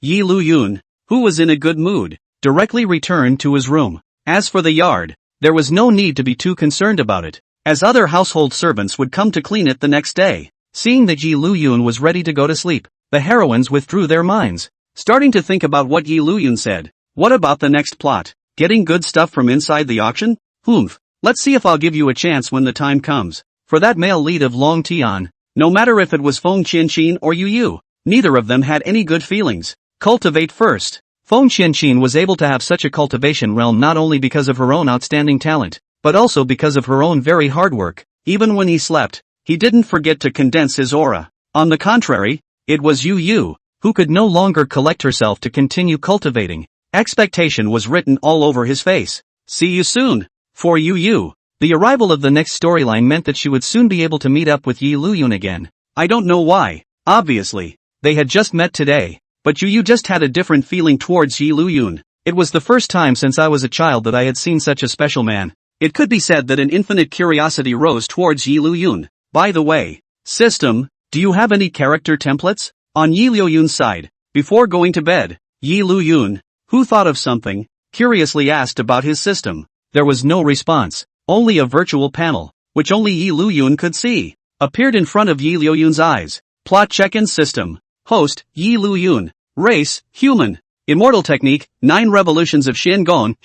S1: Liuyun, who was in a good mood, directly returned to his room. As for the yard, there was no need to be too concerned about it, as other household servants would come to clean it the next day. Seeing that Liuyun was ready to go to sleep, the heroines withdrew their minds, starting to think about what Liuyun said. What about the next plot? Getting good stuff from inside the auction? Let's see if I'll give you a chance when the time comes. For that male lead of Long Tian, no matter if it was Feng Qianqin or Yu, neither of them had any good feelings. Cultivate first. Feng Qianqin was able to have such a cultivation realm not only because of her own outstanding talent, but also because of her own very hard work. Even when he slept, he didn't forget to condense his aura. On the contrary, it was Yu, who could no longer collect herself to continue cultivating. Expectation was written all over his face. See you soon. For Yu, the arrival of the next storyline meant that she would soon be able to meet up with Liuyun again. I don't know why. Obviously, they had just met today, but Yu just had a different feeling towards Liuyun. It was the first time since I was a child that I had seen such a special man. It could be said that an infinite curiosity rose towards Liuyun. By the way, system, do you have any character templates? On Liuyun's side, before going to bed, Liuyun, who thought of something, curiously asked about his system. There was no response, only a virtual panel, which only Liuyun could see, appeared in front of Liuyun's eyes. Plot check-in system. Host, Liuyun. Race, human. Immortal technique, 9 revolutions of Xiangong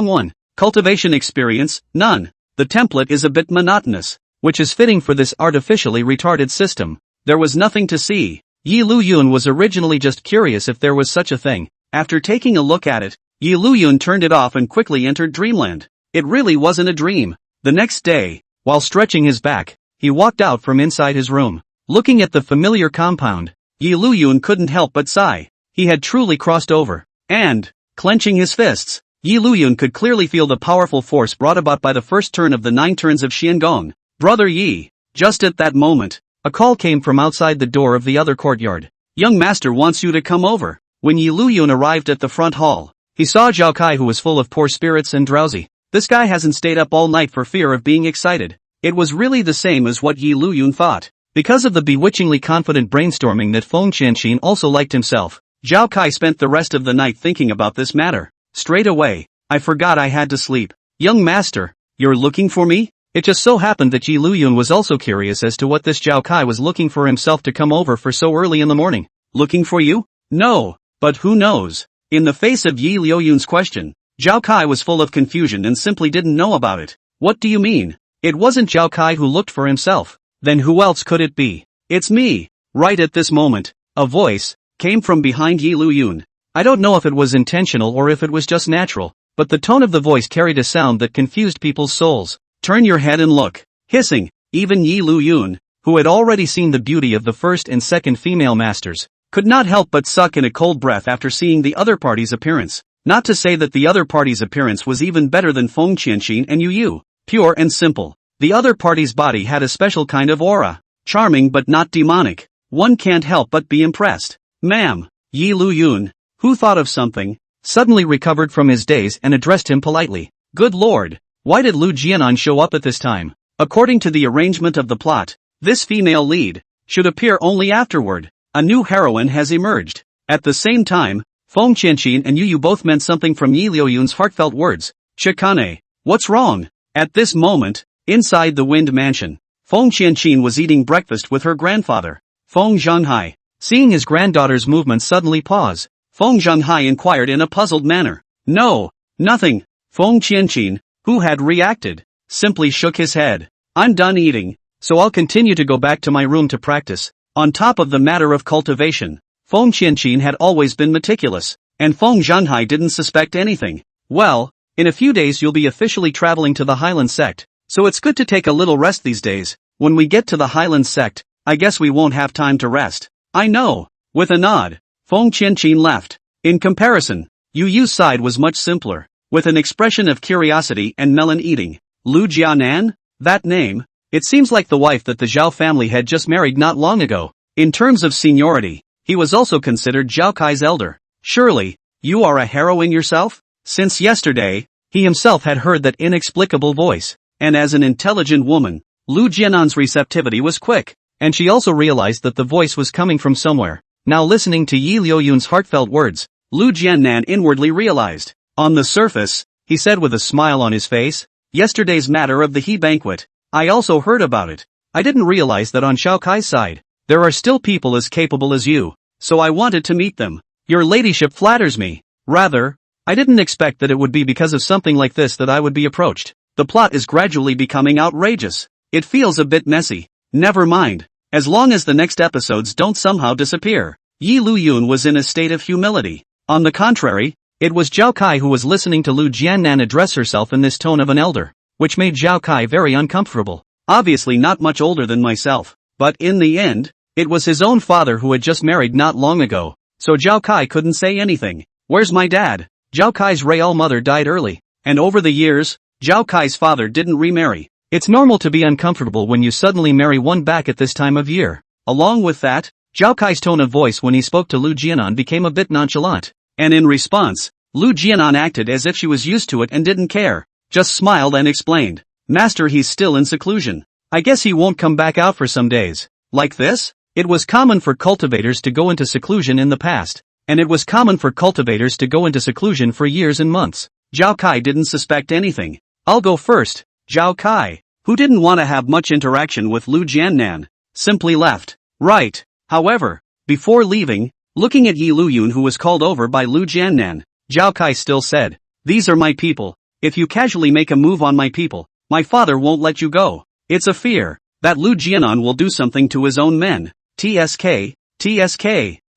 S1: 1. Cultivation experience, none. The template is a bit monotonous, which is fitting for this artificially retarded system. There was nothing to see. Liuyun was originally just curious if there was such a thing. After taking a look at it, Liuyun turned it off and quickly entered dreamland. It really wasn't a dream. The next day, while stretching his back, he walked out from inside his room. Looking at the familiar compound, Liuyun couldn't help but sigh. He had truly crossed over. And, clenching his fists, Liuyun could clearly feel the powerful force brought about by the first turn of the 9 turns of Xiangong. Brother Yi. Just at that moment, a call came from outside the door of the other courtyard. Young master wants you to come over. When Liuyun arrived at the front hall, he saw Zhao Kai, who was full of poor spirits and drowsy. This guy hasn't stayed up all night for fear of being excited. It was really the same as what Liuyun thought. Because of the bewitchingly confident brainstorming that Feng Qianqin also liked himself, Zhao Kai spent the rest of the night thinking about this matter. Straight away, I forgot I had to sleep. Young master, you're looking for me? It just so happened that Liuyun was also curious as to what this Zhao Kai was looking for himself to come over for so early in the morning. Looking for you? No, but who knows? In the face of Liuyun's question, Zhao Kai was full of confusion and simply didn't know about it. What do you mean? It wasn't Zhao Kai who looked for himself. Then who else could it be? It's me. Right at this moment, a voice came from behind Liuyun. I don't know if it was intentional or if it was just natural, but the tone of the voice carried a sound that confused people's souls. Turn your head and look. Hissing, even Liuyun, who had already seen the beauty of the first and second female masters, could not help but suck in a cold breath after seeing the other party's appearance. Not to say that the other party's appearance was even better than Feng Qianqin and Yu. Pure and simple. The other party's body had a special kind of aura. Charming but not demonic. One can't help but be impressed. Ma'am. Liuyun, who thought of something, suddenly recovered from his daze and addressed him politely. Good lord, why did Liu Jianan show up at this time? According to the arrangement of the plot, this female lead should appear only afterward. A new heroine has emerged. At the same time, Feng Qianqin and Yu both meant something from Liuyun's heartfelt words. Chikane, what's wrong? At this moment, inside the Wind Mansion, Feng Qianqin was eating breakfast with her grandfather, Feng Zhonghai. Seeing his granddaughter's movements suddenly pause, Feng Zhonghai inquired in a puzzled manner. No, nothing. Feng Qianqin, who had reacted, simply shook his head. I'm done eating, so I'll continue to go back to my room to practice. On top of the matter of cultivation, Feng Qianqin had always been meticulous, And Feng Qianqin didn't suspect anything. Well, in a few days you'll be officially traveling to the Hyland Sect, so it's good to take a little rest these days. When we get to the Hyland Sect, I guess we won't have time to rest. I know. With a nod, Feng Qianqin left. In comparison, Yuyu's side was much simpler, with an expression of curiosity and melon eating. Liu Jianan? That name? It seems like the wife that the Zhao family had just married not long ago. In terms of seniority, he was also considered Zhao Kai's elder. Surely, you are a heroine yourself? Since yesterday, he himself had heard that inexplicable voice, and as an intelligent woman, Liu Jianan's receptivity was quick, and she also realized that the voice was coming from somewhere. Now listening to Liuyun's heartfelt words, Liu Jianan inwardly realized. On the surface, he said with a smile on his face, yesterday's matter of the He banquet, I also heard about it. I didn't realize that on Zhao Kai's side, there are still people as capable as you, so I wanted to meet them. Your ladyship flatters me. Rather, I didn't expect that it would be because of something like this that I would be approached. The plot is gradually becoming outrageous. It feels a bit messy. Never mind. As long as the next episodes don't somehow disappear. Liuyun was in a state of humility. On the contrary, it was Zhao Kai who was listening to Liu Jianan address herself in this tone of an elder, which made Zhao Kai very uncomfortable. Obviously not much older than myself, but in the end, it was his own father who had just married not long ago, so Zhao Kai couldn't say anything. Where's my dad? Zhao Kai's real mother died early, and over the years, Zhao Kai's father didn't remarry. It's normal to be uncomfortable when you suddenly marry one back at this time of year. Along with that, Zhao Kai's tone of voice when he spoke to Liu Jianan became a bit nonchalant, and in response, Liu Jianan acted as if she was used to it and didn't care, just smiled and explained, Master, he's still in seclusion. I guess he won't come back out for some days. Like this? It was common for cultivators to go into seclusion in the past, and it was common for cultivators to go into seclusion for years and months. Zhao Kai didn't suspect anything. I'll go first. Zhao Kai, who didn't want to have much interaction with Liu Jianan, simply left. Right. However, before leaving, looking at Liuyun who was called over by Liu Jianan, Zhao Kai still said, these are my people. If you casually make a move on my people, my father won't let you go. It's a fear that Liu Jianan will do something to his own men. TSK.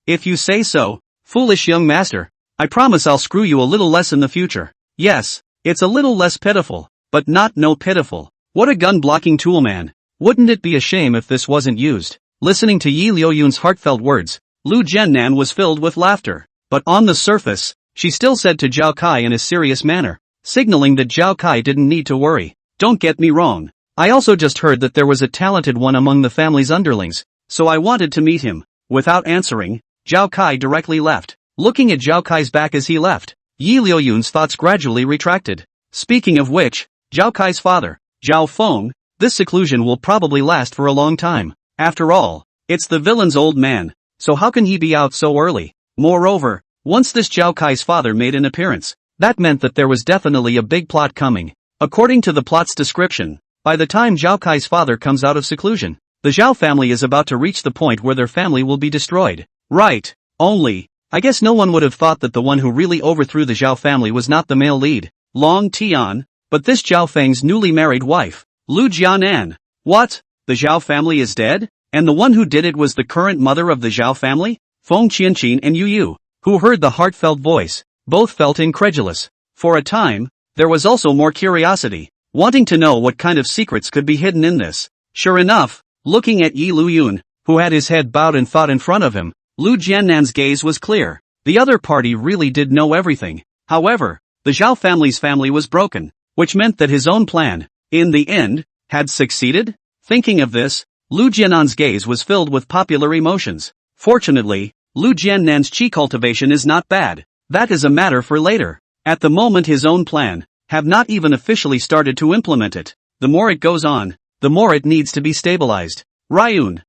S1: If you say so, foolish young master. I promise I'll screw you a little less in the future. Yes, it's a little less pitiful, but not no pitiful. What a gun-blocking tool, man. Wouldn't it be a shame if this wasn't used? Listening to Liuyun's heartfelt words, Liu Jianan was filled with laughter. But on the surface, she still said to Zhao Kai in a serious manner, signaling that Zhao Kai didn't need to worry. Don't get me wrong. I also just heard that there was a talented one among the family's underlings, so I wanted to meet him. Without answering, Zhao Kai directly left. Looking at Zhao Kai's back as he left, Liuyun's thoughts gradually retracted. Speaking of which, Zhao Kai's father, Zhao Feng, this seclusion will probably last for a long time. After all, it's the villain's old man, so how can he be out so early? Moreover, once this Zhao Kai's father made an appearance, that meant that there was definitely a big plot coming. According to the plot's description, by the time Zhao Kai's father comes out of seclusion, the Zhao family is about to reach the point where their family will be destroyed. Right. Only, I guess no one would have thought that the one who really overthrew the Zhao family was not the male lead, Long Tian, but this Zhao Feng's newly married wife, Liu Jianan. What? The Zhao family is dead? And the one who did it was the current mother of the Zhao family? Feng Qianqin and Yuyu, who heard the heartfelt voice, both felt incredulous. For a time, there was also more curiosity, wanting to know what kind of secrets could be hidden in this. Sure enough, looking at Liuyun, who had his head bowed in thought in front of him, Liu Jianan's gaze was clear. The other party really did know everything. However, the Zhao family's family was broken, which meant that his own plan, in the end, had succeeded? Thinking of this, Liu Jianan's gaze was filled with popular emotions. Fortunately, Liu Jianan's chi cultivation is not bad. That is a matter for later. At the moment his own plan, have not even officially started to implement it. The more it goes on, the more it needs to be stabilized. Ryun.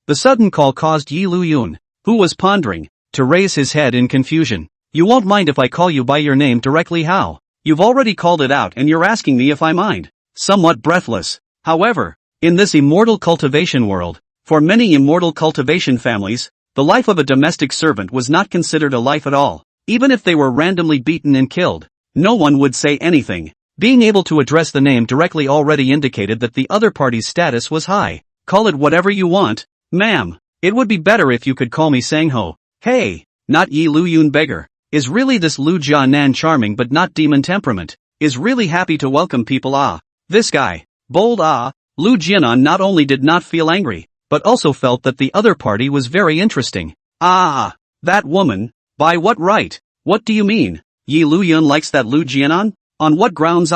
S1: The sudden call caused Liuyun, who was pondering, to raise his head in confusion. You won't mind if I call you by your name directly? How? You've already called it out and you're asking me if I mind. Somewhat breathless. However, in this immortal cultivation world, for many immortal cultivation families, the life of a domestic servant was not considered a life at all. Even if they were randomly beaten and killed, no one would say anything. Being able to address the name directly already indicated that the other party's status was high. Call it whatever you want, ma'am. It would be better if you could call me Sangho. Hey, not Liuyun beggar. Is really this Liu Jianan charming but not demon temperament? Is really happy to welcome people This guy. Bold Liu Jianan not only did not feel angry, but also felt that the other party was very interesting. That woman? By what right? What do you mean? Liuyun likes that Liu Jianan? On what grounds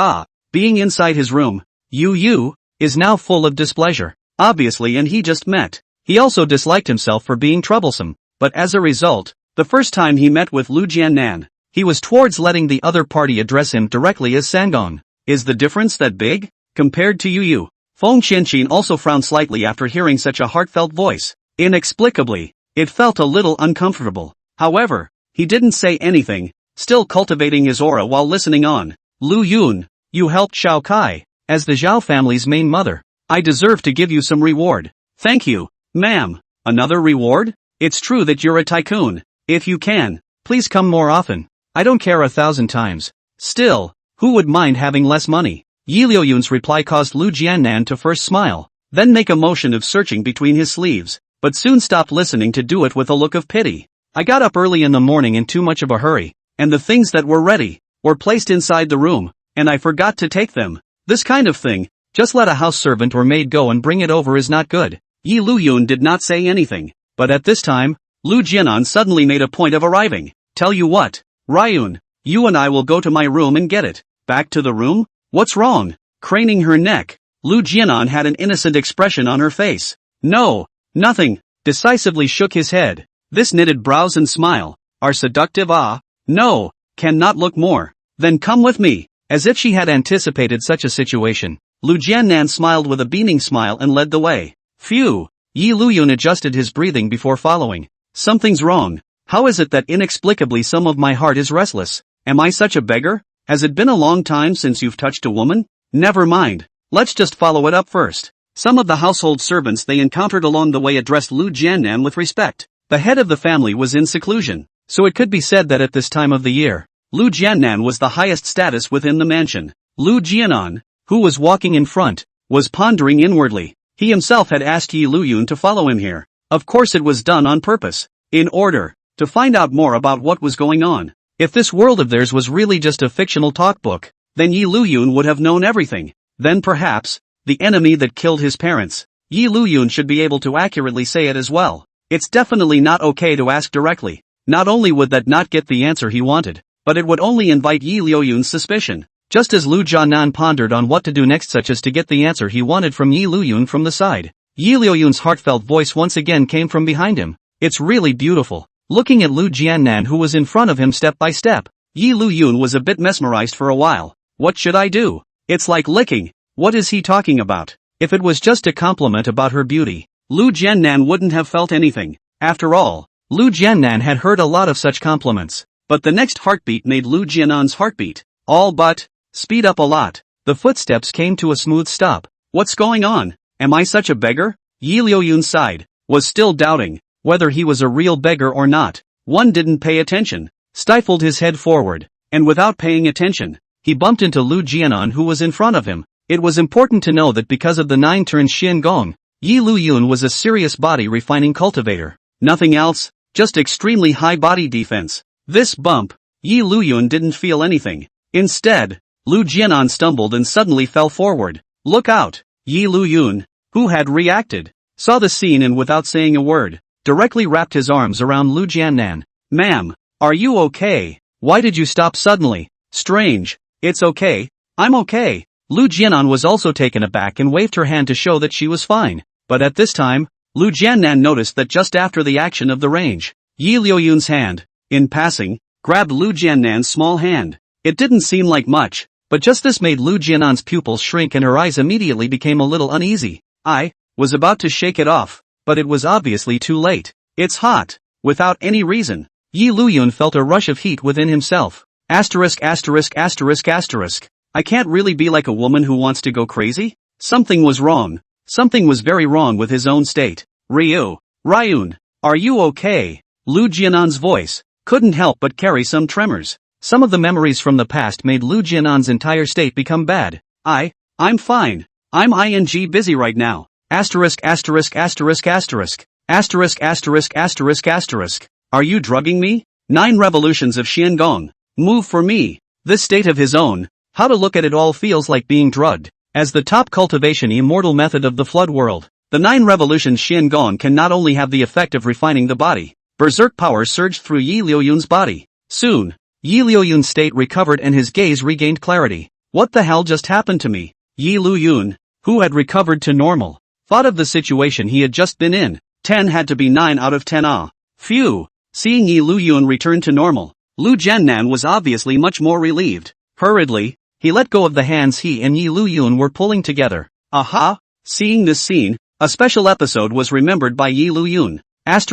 S1: Being inside his room, Yu is now full of displeasure. Obviously, and he just met. He also disliked himself for being troublesome, but as a result, the first time he met with Liu Jianan, he was towards letting the other party address him directly as Sangong. Is the difference that big? Compared to Yu, Feng Qianqin also frowned slightly after hearing such a heartfelt voice. Inexplicably, it felt a little uncomfortable. However, he didn't say anything, still cultivating his aura while listening on. Liuyun, you helped Xiao Kai, as the Zhao family's main mother. I deserve to give you some reward. Thank you, ma'am. Another reward? It's true that you're a tycoon. If you can, please come more often. I don't care 1,000 times. Still, who would mind having less money? Liuyun's reply caused Liu Jianan to first smile, then make a motion of searching between his sleeves, but soon stopped listening to do it with a look of pity. I got up early in the morning in too much of a hurry, and the things that were ready were placed inside the room, and I forgot to take them. This kind of thing, just let a house servant or maid go and bring it over is not good. Liuyun did not say anything, but at this time, Liu Jianan suddenly made a point of arriving. Tell you what, Ryun, you and I will go to my room and get it. Back to the room? What's wrong? Craning her neck, Liu Jianan had an innocent expression on her face. No, nothing, decisively shook his head. This knitted brows and smile are seductive. No, cannot look more. Then come with me. As if she had anticipated such a situation, Liu Jianan smiled with a beaming smile and led the way. Phew, Liuyun adjusted his breathing before following. Something's wrong. How is it that inexplicably some of my heart is restless? Am I such a beggar? Has it been a long time since you've touched a woman? Never mind. Let's just follow it up first. Some of the household servants they encountered along the way addressed Liu Jianan with respect. The head of the family was in seclusion, so it could be said that at this time of the year, Liu Jianan was the highest status within the mansion. Liu Jianan, who was walking in front, was pondering inwardly. He himself had asked Liuyun to follow him here. Of course it was done on purpose, in order to find out more about what was going on. If this world of theirs was really just a fictional talkbook, then Liuyun would have known everything. Then perhaps, the enemy that killed his parents, Liuyun should be able to accurately say it as well. It's definitely not okay to ask directly. Not only would that not get the answer he wanted, but it would only invite Liuyun's suspicion. Just as Liu Jianan pondered on what to do next, such as to get the answer he wanted from Liuyun from the side, Liuyun's heartfelt voice once again came from behind him. It's really beautiful. Looking at Liu Jianan who was in front of him step by step, Liuyun was a bit mesmerized for a while. What should I do? It's like licking. What is he talking about? If it was just a compliment about her beauty, Liu Jianan wouldn't have felt anything. After all, Liu Jianan had heard a lot of such compliments. But the next heartbeat made Liu Jianan's heartbeat all but speed up a lot. The footsteps came to a smooth stop. What's going on? Am I such a beggar? Liuyun sighed, was still doubting whether he was a real beggar or not. One didn't pay attention, stifled his head forward, and without paying attention, he bumped into Liu Jianan who was in front of him. It was important to know that because of the 9-turn Xin Gong, Liuyun was a serious body refining cultivator. Nothing else, just extremely high body defense. This bump, Liuyun didn't feel anything. Instead, Liu Jianan stumbled and suddenly fell forward. Look out! Liuyun, who had reacted, saw the scene and without saying a word, directly wrapped his arms around Liu Jianan. Ma'am, are you okay? Why did you stop suddenly? Strange. It's okay. I'm okay. Liu Jianan was also taken aback and waved her hand to show that she was fine. But at this time, Liu Jianan noticed that just after the action of the range, Liuyun's hand, in passing, grabbed Liu Jianan's small hand. It didn't seem like much, but just this made Liu Jianan's pupils shrink and her eyes immediately became a little uneasy. I was about to shake it off, but it was obviously too late. It's hot. Without any reason, Liuyun felt a rush of heat within himself. I can't really be like a woman who wants to go crazy? Something was wrong. Something was very wrong with his own state. Ryun, are you okay? Liu Jianan's voice couldn't help but carry some tremors. Some of the memories from the past made Liu Jianan's entire state become bad. I'm fine. I'm busy right now. Are you drugging me? 9 revolutions of Qiangong. Move for me. This state of his own, how to look at it all feels like being drugged. As the top cultivation immortal method of the flood world, the 9 revolutions Qiangong can not only have the effect of refining the body, berserk power surged through Yi Liuyun's body. Soon, Yi Liuyun's state recovered and his gaze regained clarity. What the hell just happened to me? Yi Liuyun, who had recovered to normal, thought of the situation he had just been in. 10 had to be 9 out of 10. Ah. Phew. Seeing Yi Liuyun return to normal, Liu Jianan was obviously much more relieved. Hurriedly, he let go of the hands he and Yi Liuyun were pulling together. Aha! Seeing this scene, a special episode was remembered by Yi Liuyun. *******.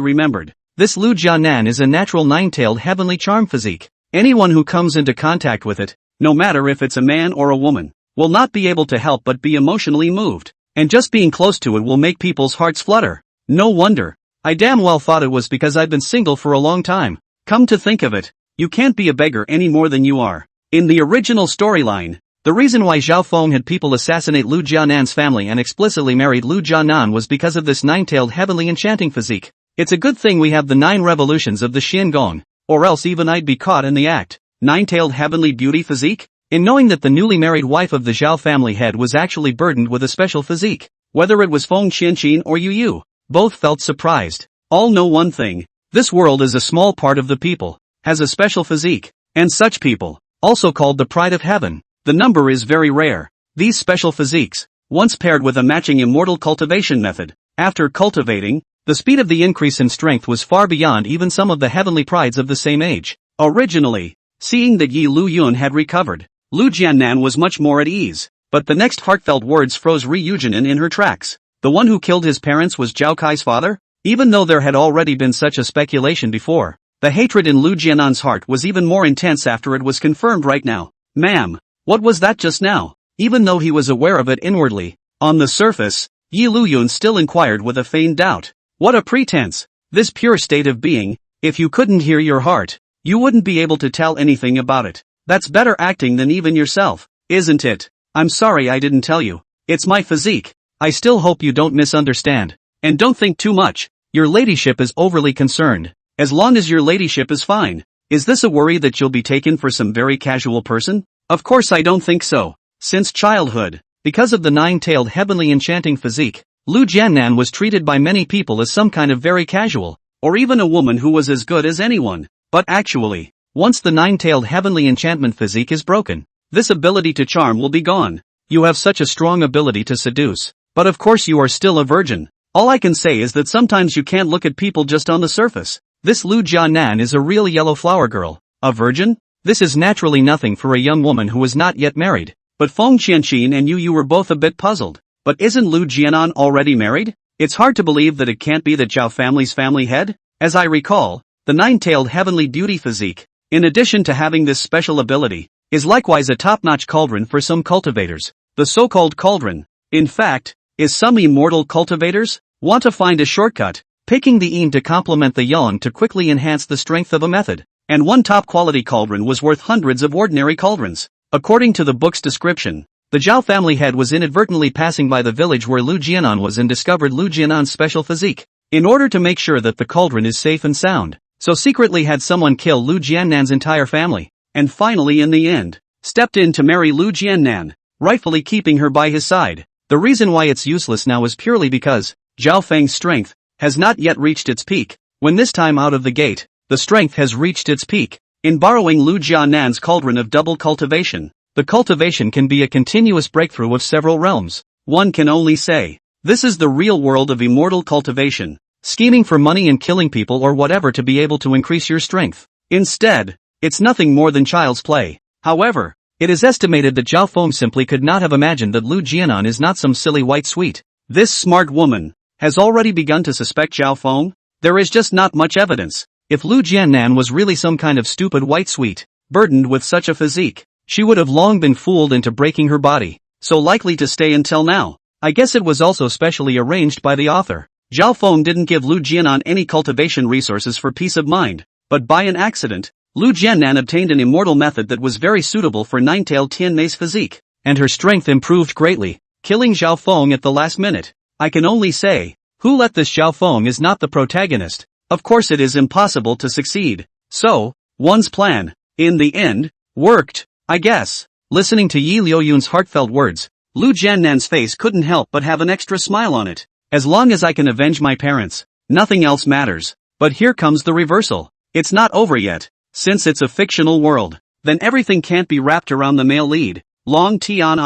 S1: Remembered. This Liu Jianan is a natural 9-tailed heavenly charm physique. Anyone who comes into contact with it, no matter if it's a man or a woman, will not be able to help but be emotionally moved. And just being close to it will make people's hearts flutter. No wonder. I damn well thought it was because I've been single for a long time. Come to think of it, you can't be a beggar any more than you are. In the original storyline, the reason why Zhao Feng had people assassinate Liu Jianan's family and explicitly married Liu Jianan was because of this 9-tailed heavenly enchanting physique. It's a good thing we have the 9 revolutions of the Qiangong, or else even I'd be caught in the act. 9-tailed heavenly beauty physique? In knowing that the newly married wife of the Zhao family head was actually burdened with a special physique, whether it was Feng Qianqin or Yu, both felt surprised. All know one thing, this world is a small part of the people, has a special physique, and such people, also called the pride of heaven, the number is very rare. These special physiques, once paired with a matching immortal cultivation method, after cultivating, the speed of the increase in strength was far beyond even some of the heavenly prides of the same age. Originally, seeing that Yi Liuyun had recovered, Liu Jianan was much more at ease, but the next heartfelt words froze Liu Jianan in her tracks. The one who killed his parents was Zhao Kai's father? Even though there had already been such a speculation before, the hatred in Liu Jianan's heart was even more intense after it was confirmed right now. Ma'am, what was that just now? Even though he was aware of it inwardly, on the surface, Yi Liuyun still inquired with a feigned doubt. What a pretense! This pure state of being, if you couldn't hear your heart, you wouldn't be able to tell anything about it. That's better acting than even yourself, isn't it? I'm sorry I didn't tell you. It's my physique. I still hope you don't misunderstand. And don't think too much. Your ladyship is overly concerned. As long as your ladyship is fine. Is this a worry that you'll be taken for some very casual person? Of course I don't think so. Since childhood, because of the 9-tailed heavenly enchanting physique, Liu Jianan was treated by many people as some kind of very casual, or even a woman who was as good as anyone. But actually, once the 9-tailed heavenly enchantment physique is broken, this ability to charm will be gone. You have such a strong ability to seduce. But of course you are still a virgin. All I can say is that sometimes you can't look at people just on the surface. This Liu Jianan is a real yellow flower girl. A virgin? This is naturally nothing for a young woman who is not yet married. But Feng Qianqin and you were both a bit puzzled. But isn't Liu Jianan already married? It's hard to believe that it can't be the Zhao family's family head. As I recall, the 9-tailed heavenly beauty physique, in addition to having this special ability, is likewise a top-notch cauldron for some cultivators. The so-called cauldron, in fact, is some immortal cultivators want to find a shortcut, picking the yin to complement the yang to quickly enhance the strength of a method. And one top-quality cauldron was worth hundreds of ordinary cauldrons. According to the book's description, the Zhao family head was inadvertently passing by the village where Liu Jianan was and discovered Liu Jianan's special physique. In order to make sure that the cauldron is safe and sound, so secretly had someone kill Liu Jianan's entire family, and finally in the end, stepped in to marry Liu Jianan, rightfully keeping her by his side. The reason why it's useless now is purely because Zhao Feng's strength has not yet reached its peak. When this time out of the gate, the strength has reached its peak. In borrowing Liu Jianan's cauldron of double cultivation, the cultivation can be a continuous breakthrough of several realms. One can only say, this is the real world of immortal cultivation, scheming for money and killing people or whatever to be able to increase your strength. Instead, it's nothing more than child's play. However, it is estimated that Zhao Feng simply could not have imagined that Liu Jianan is not some silly white sweet. This smart woman has already begun to suspect Zhao Feng. There is just not much evidence. If Liu Jianan was really some kind of stupid white sweet, burdened with such a physique, she would have long been fooled into breaking her body, so likely to stay until now. I guess it was also specially arranged by the author. Zhao Feng didn't give Liu Jianan any cultivation resources for peace of mind, but by an accident, Liu Jianan obtained an immortal method that was very suitable for 9-tailed Tian's physique, and her strength improved greatly, killing Zhao Feng at the last minute. I can only say, Who let this Xiaofeng is not the protagonist. Of course it is impossible to succeed. So, one's plan, in the end, worked, I guess. Listening to Liuyun's heartfelt words, Liu Jianan's face couldn't help but have an extra smile on it. As long as I can avenge my parents, nothing else matters. But here comes the reversal. It's not over yet. Since it's a fictional world, then everything can't be wrapped around the male lead, Long Tian.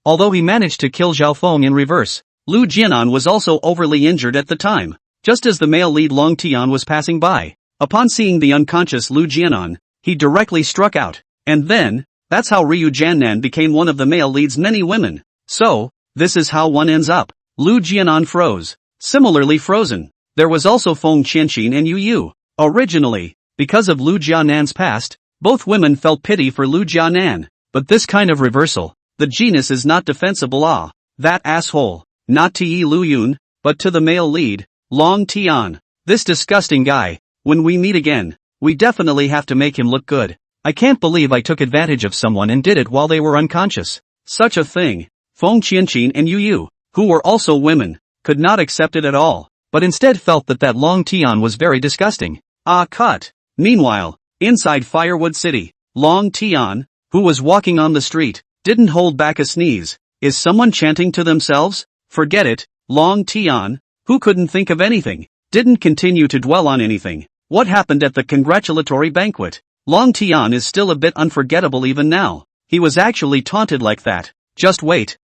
S1: Although he managed to kill Xiaofeng in reverse, Liu Jianan was also overly injured at the time. Just as the male lead Long Tian was passing by, upon seeing the unconscious Liu Jianan, he directly struck out. And then, that's how Liu Jianan became one of the male lead's many women. So, this is how one ends up. Liu Jianan froze. Similarly frozen, there was also Feng Qianqin and Yu. Originally, because of Liu Jianan's past, both women felt pity for Liu Jianan. But this kind of reversal, the genus is not defensible. That asshole, not to Liuyun, but to the male lead, Long Tian. This disgusting guy. When we meet again, we definitely have to make him look good. I can't believe I took advantage of someone and did it while they were unconscious. Such a thing. Feng Qianqin and Yu, who were also women, could not accept it at all, but instead felt that Long Tian was very disgusting. Cut. Meanwhile, inside Firewood City, Long Tian, who was walking on the street, didn't hold back a sneeze. Is someone chanting to themselves? Forget it. Long Tian, who couldn't think of anything, didn't continue to dwell on anything. What happened at the congratulatory banquet? Long Tian is still a bit unforgettable even now. He was actually taunted like that. Just wait.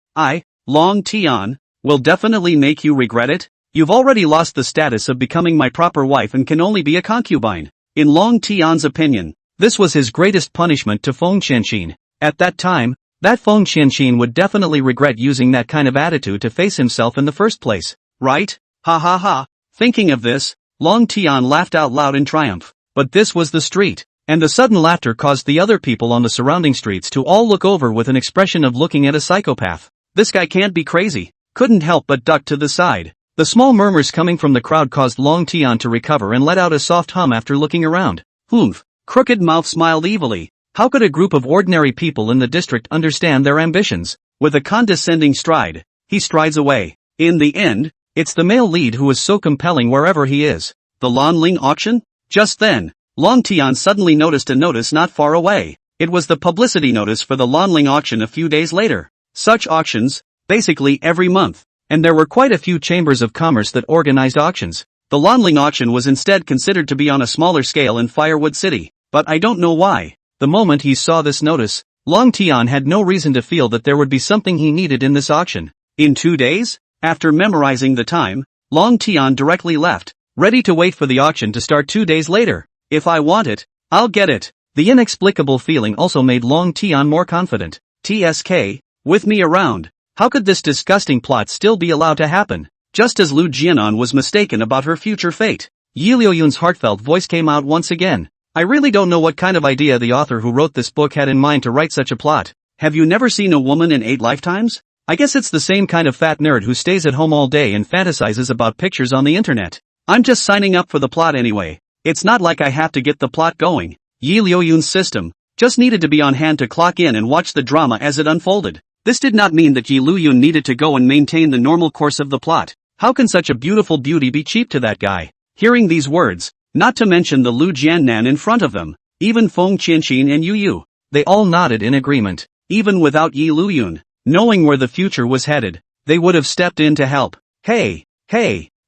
S1: Long Tian, will definitely make you regret it. You've already lost the status of becoming my proper wife and can only be a concubine. In Long Tian's opinion, this was his greatest punishment to Feng Qianqin. At that time, that Feng Qianqin would definitely regret using that kind of attitude to face himself in the first place. Right? Ha ha ha. Thinking of this, Long Tian laughed out loud in triumph. But this was the street, and the sudden laughter caused the other people on the surrounding streets to all look over with an expression of looking at a psychopath. This guy can't be crazy. Couldn't help but duck to the side. The small murmurs coming from the crowd caused Long Tian to recover and let out a soft hum after looking around. Humph. Crooked Mouth smiled evilly. How could a group of ordinary people in the district understand their ambitions? With a condescending stride, he strides away. In the end, it's the male lead who is so compelling wherever he is. The Lanling auction? Just then, Long Tian suddenly noticed a notice not far away. It was the publicity notice for the Lanling auction a few days later. Such auctions, basically every month. And there were quite a few chambers of commerce that organized auctions. The Lanling auction was instead considered to be on a smaller scale in Firewood City. But I don't know why. The moment he saw this notice, Long Tian had no reason to feel that there would be something he needed in this auction. In 2 days? After memorizing the time, Long Tian directly left, ready to wait for the auction to start 2 days later. If I want it, I'll get it. The inexplicable feeling also made Long Tian more confident. TSK, with me around. How could this disgusting plot still be allowed to happen? Just as Liu Jianan was mistaken about her future fate. Liuyun's heartfelt voice came out once again. I really don't know what kind of idea the author who wrote this book had in mind to write such a plot. Have you never seen a woman in 8 lifetimes? I guess it's the same kind of fat nerd who stays at home all day and fantasizes about pictures on the internet. I'm just signing up for the plot anyway. It's not like I have to get the plot going. Liuyun's system just needed to be on hand to clock in and watch the drama as it unfolded. This did not mean that Liuyun needed to go and maintain the normal course of the plot. How can such a beautiful beauty be cheap to that guy? Hearing these words, not to mention the Liu Jianan in front of them, even Feng Qianqin and Yu, they all nodded in agreement. Even without Liuyun, knowing where the future was headed, they would have stepped in to help. Hey,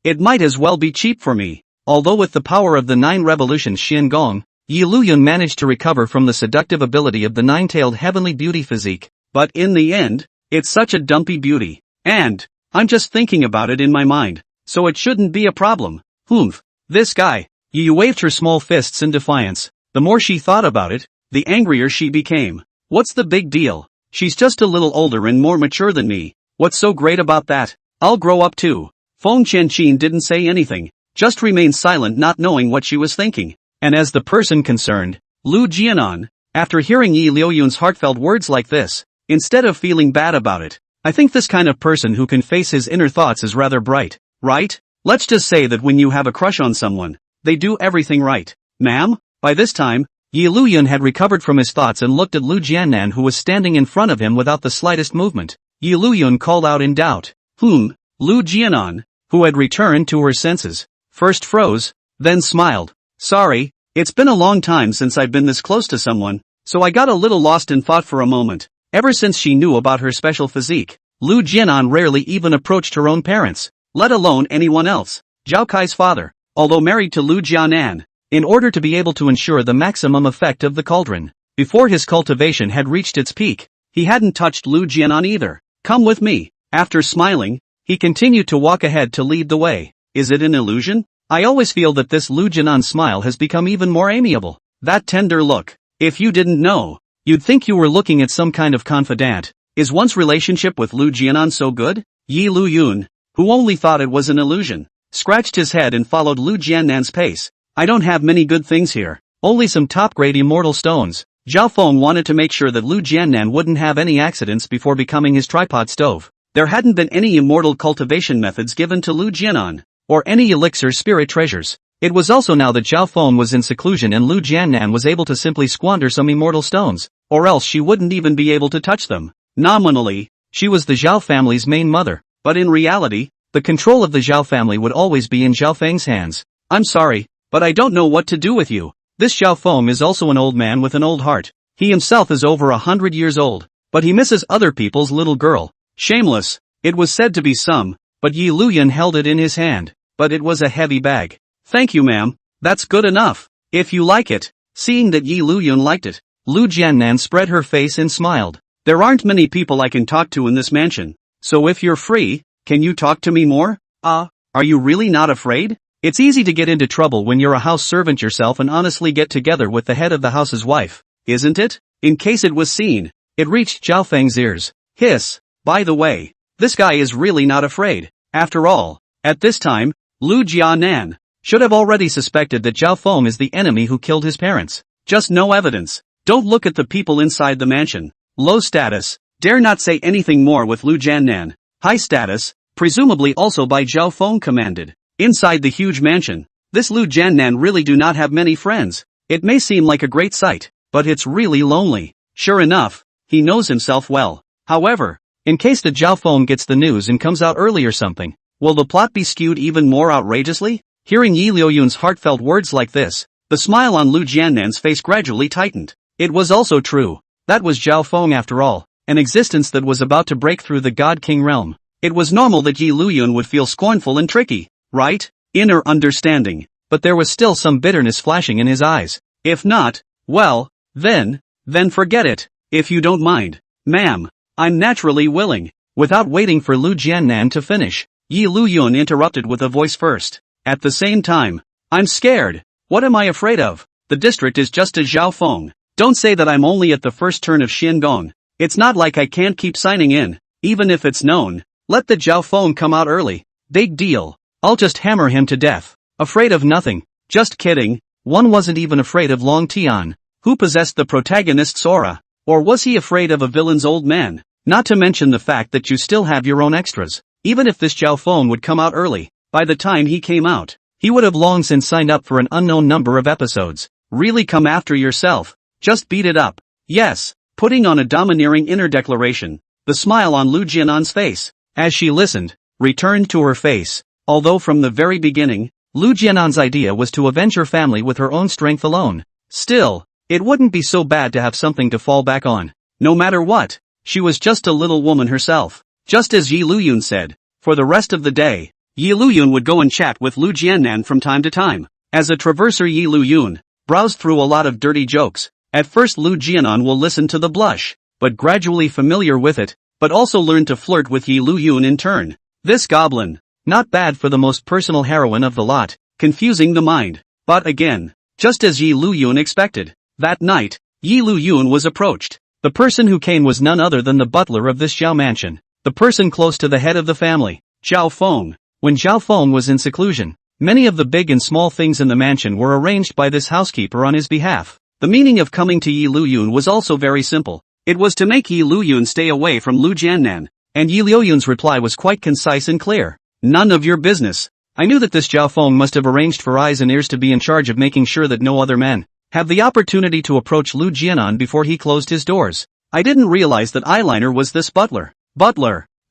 S1: it might as well be cheap for me. Although with the power of the 9 revolutions Xiangong, Liuyun managed to recover from the seductive ability of the 9-tailed heavenly beauty physique. But in the end, it's such a dumpy beauty. And I'm just thinking about it in my mind, so it shouldn't be a problem. Humph. This guy. Yu waved her small fists in defiance. The more she thought about it, the angrier she became. What's the big deal? She's just a little older and more mature than me. What's so great about that? I'll grow up too. Feng Qianqin didn't say anything, just remained silent, not knowing what she was thinking. And as the person concerned, Liu Jianan, after hearing Liuyun's heartfelt words like this, instead of feeling bad about it, I think this kind of person who can face his inner thoughts is rather bright, right? Let's just say that when you have a crush on someone, they do everything right. Ma'am? By this time, Liuyun had recovered from his thoughts and looked at Liu Jianan, who was standing in front of him without the slightest movement. Liuyun called out in doubt. Liu Jianan, who had returned to her senses, first froze, then smiled. Sorry, it's been a long time since I've been this close to someone, so I got a little lost in thought for a moment. Ever since she knew about her special physique, Liu Jianan rarely even approached her own parents, let alone anyone else. Zhao Kai's father, although married to Liu Jianan, in order to be able to ensure the maximum effect of the cauldron, before his cultivation had reached its peak, he hadn't touched Liu Jianan either. Come with me. After smiling, he continued to walk ahead to lead the way. Is it an illusion? I always feel that this Liu Jianan smile has become even more amiable. That tender look. If you didn't know, you'd think you were looking at some kind of confidant. Is one's relationship with Liu Jianan so good? Liuyun, who only thought it was an illusion, scratched his head and followed Liu Jianan's pace. I don't have many good things here. Only some top-grade immortal stones. Zhao Feng wanted to make sure that Liu Jianan wouldn't have any accidents before becoming his tripod stove. There hadn't been any immortal cultivation methods given to Liu Jianan, or any elixir spirit treasures. It was also now that Zhao Feng was in seclusion and Liu Jianan was able to simply squander some immortal stones, or else she wouldn't even be able to touch them. Nominally, she was the Zhao family's main mother, but in reality, the control of the Zhao family would always be in Zhao Feng's hands. I'm sorry, but I don't know what to do with you. This Zhao Feng is also an old man with an old heart. He himself is over 100 years old, but he misses other people's little girl. Shameless, it was said to be some, but Liuyun held it in his hand, but it was a heavy bag. Thank you ma'am, that's good enough, if you like it. Seeing that Liuyun liked it, Liu Jianan spread her face and smiled. There aren't many people I can talk to in this mansion, so if you're free, can you talk to me more? Are you really not afraid? It's easy to get into trouble when you're a house servant yourself and honestly get together with the head of the house's wife, isn't it? In case it was seen, it reached Zhao Feng's ears. Hiss, by the way, this guy is really not afraid. After all, at this time, Liu Jianan should have already suspected that Zhao Feng is the enemy who killed his parents. Just no evidence. Don't look at the people inside the mansion. Low status, dare not say anything more with Liu Jianan. High status, presumably also by Zhao Feng commanded. Inside the huge mansion, this Liu Jianan really do not have many friends. It may seem like a great sight, but it's really lonely. Sure enough, he knows himself well. However, in case the Zhao Feng gets the news and comes out early or something, will the plot be skewed even more outrageously? Hearing Liuyun's heartfelt words like this, the smile on Liu Jianan's face gradually tightened. It was also true. That was Zhao Feng after all, an existence that was about to break through the God King realm. It was normal that Liuyun would feel scornful and tricky. Right? Inner understanding, but there was still some bitterness flashing in his eyes. If not, well, then forget it, if you don't mind. Ma'am, I'm naturally willing. Without waiting for Liu Jianan to finish, Liuyun interrupted with a voice first. At the same time, I'm scared. What am I afraid of? The district is just a Zhao Feng. Don't say that I'm only at the first turn of Xiangong. It's not like I can't keep signing in, even if it's known. Let the Zhao Feng come out early. Big deal. I'll just hammer him to death. Afraid of nothing. Just kidding. One wasn't even afraid of Long Tian, who possessed the protagonist's aura. Or was he afraid of a villain's old man? Not to mention the fact that you still have your own extras. Even if this Zhao Feng would come out early, by the time he came out, he would have long since signed up for an unknown number of episodes. Really come after yourself. Just beat it up. Yes, putting on a domineering inner declaration, the smile on Liu Jianan's face, as she listened, returned to her face. Although from the very beginning, Liu Jianan's idea was to avenge her family with her own strength alone. Still, it wouldn't be so bad to have something to fall back on. No matter what, she was just a little woman herself. Just as Liuyun said, for the rest of the day, Liuyun would go and chat with Liu Jianan from time to time. As a traverser Liuyun browsed through a lot of dirty jokes. At first Liu Jianan will listen to the blush, but gradually familiar with it, but also learn to flirt with Liuyun in turn. This goblin. Not bad for the most personal heroine of the lot, confusing the mind. But again, just as Liuyun expected, that night, Liuyun was approached. The person who came was none other than the butler of this Zhao mansion, the person close to the head of the family, Zhao Feng. When Zhao Feng was in seclusion, many of the big and small things in the mansion were arranged by this housekeeper on his behalf. The meaning of coming to Liuyun was also very simple. It was to make Liuyun stay away from Liu Jianan, and Liuyun's reply was quite concise and clear. None of your business. I knew that this Zhao Feng must have arranged for eyes and ears to be in charge of making sure that no other men have the opportunity to approach Liu Jianan before he closed his doors. I didn't realize that eyeliner was this butler.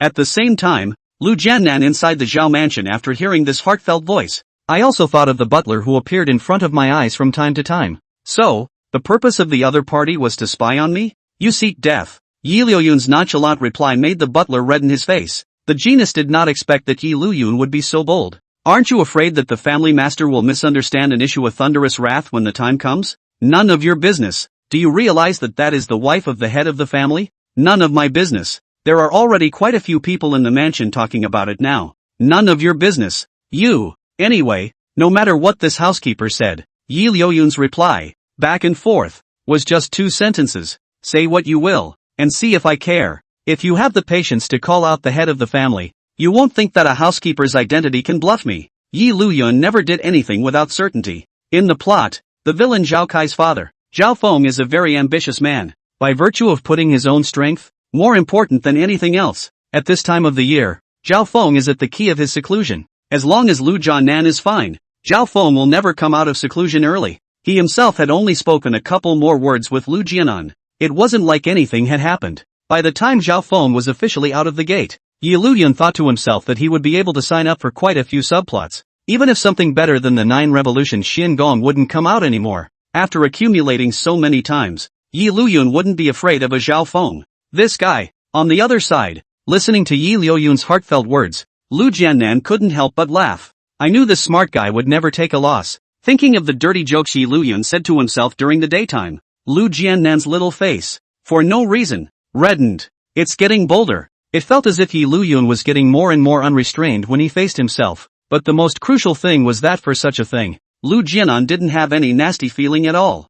S1: At the same time, Liu Jianan inside the Zhao mansion after hearing this heartfelt voice. I also thought of the butler who appeared in front of my eyes from time to time. So, the purpose of the other party was to spy on me? You seek death. Liuyun's nonchalant reply made the butler redden his face. The genius did not expect that Liuyun would be so bold. Aren't you afraid that the family master will misunderstand and issue a thunderous wrath when the time comes? None of your business. Do you realize that that is the wife of the head of the family? None of my business. There are already quite a few people in the mansion talking about it now. None of your business. You. Anyway, no matter what this housekeeper said, Liuyun's reply, back and forth, was just 2 sentences. Say what you will, and see if I care. If you have the patience to call out the head of the family, you won't think that a housekeeper's identity can bluff me. Liuyun never did anything without certainty. In the plot, the villain Zhao Kai's father, Zhao Feng, is a very ambitious man. By virtue of putting his own strength, more important than anything else, at this time of the year, Zhao Feng is at the key of his seclusion. As long as Liu Jianan is fine, Zhao Feng will never come out of seclusion early. He himself had only spoken a couple more words with Liu Jianan. It wasn't like anything had happened. By the time Zhao Feng was officially out of the gate, Liuyun thought to himself that he would be able to sign up for quite a few subplots, even if something better than the 9 revolutions Xin Gong wouldn't come out anymore. After accumulating so many times, Liuyun wouldn't be afraid of a Zhao Feng. This guy, on the other side, listening to Liuyun's heartfelt words, Liu Jianan couldn't help but laugh. I knew this smart guy would never take a loss. Thinking of the dirty jokes Liuyun said to himself during the daytime, Liu Jianan's little face, for no reason, reddened. It's getting bolder. It felt as if Liuyun was getting more and more unrestrained when he faced himself. But the most crucial thing was that for such a thing, Liu Jianan didn't have any nasty feeling at all.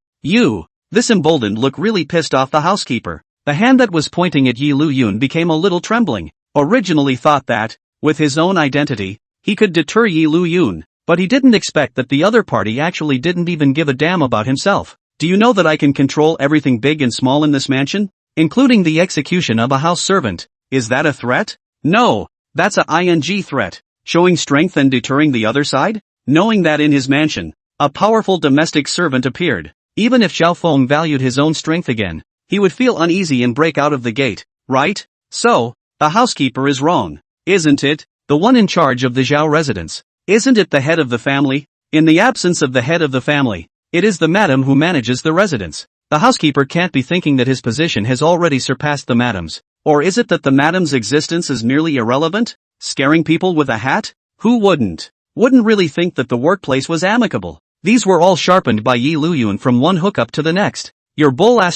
S1: This emboldened look really pissed off the housekeeper. The hand that was pointing at Liuyun became a little trembling. Originally thought that, with his own identity, he could deter Liuyun, but he didn't expect that the other party actually didn't even give a damn about himself. Do you know that I can control everything big and small in this mansion? Including the execution of a house servant. Is that a threat? No, that's a ing threat. Showing strength and deterring the other side? Knowing that in his mansion, a powerful domestic servant appeared. Even if Zhao Feng valued his own strength again, he would feel uneasy and break out of the gate, right? So, the housekeeper is wrong, isn't it? The one in charge of the Zhao residence. Isn't it the head of the family? In the absence of the head of the family, it is the madam who manages the residence. The housekeeper can't be thinking that his position has already surpassed the madam's. Or is it that the madam's existence is merely irrelevant? Scaring people with a hat? Who wouldn't? Wouldn't really think that the workplace was amicable. These were all sharpened by Liuyun from one hookup to the next. Your bull *****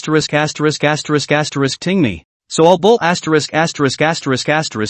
S1: ting me. So I'll bull *****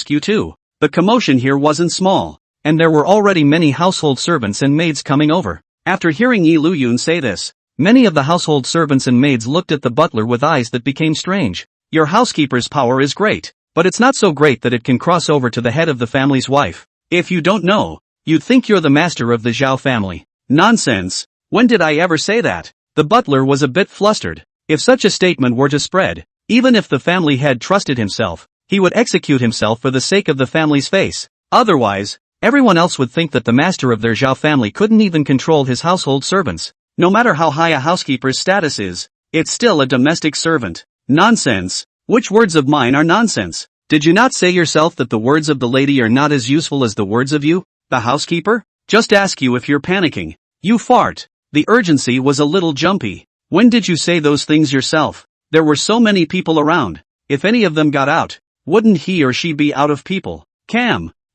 S1: you too. The commotion here wasn't small, and there were already many household servants and maids coming over. After hearing Liuyun say this, many of the household servants and maids looked at the butler with eyes that became strange. Your housekeeper's power is great, but it's not so great that it can cross over to the head of the family's wife. If you don't know, you'd think you're the master of the Zhao family. Nonsense. When did I ever say that? The butler was a bit flustered. If such a statement were to spread, even if the family head trusted himself, he would execute himself for the sake of the family's face. Otherwise, everyone else would think that the master of their Zhao family couldn't even control his household servants. No matter how high a housekeeper's status is, it's still a domestic servant. Nonsense. Which words of mine are nonsense? Did you not say yourself that the words of the lady are not as useful as the words of you, the housekeeper? Just ask you if you're panicking. You fart. The urgency was a little jumpy. When did you say those things yourself? There were so many people around. If any of them got out, wouldn't he or she be out of people?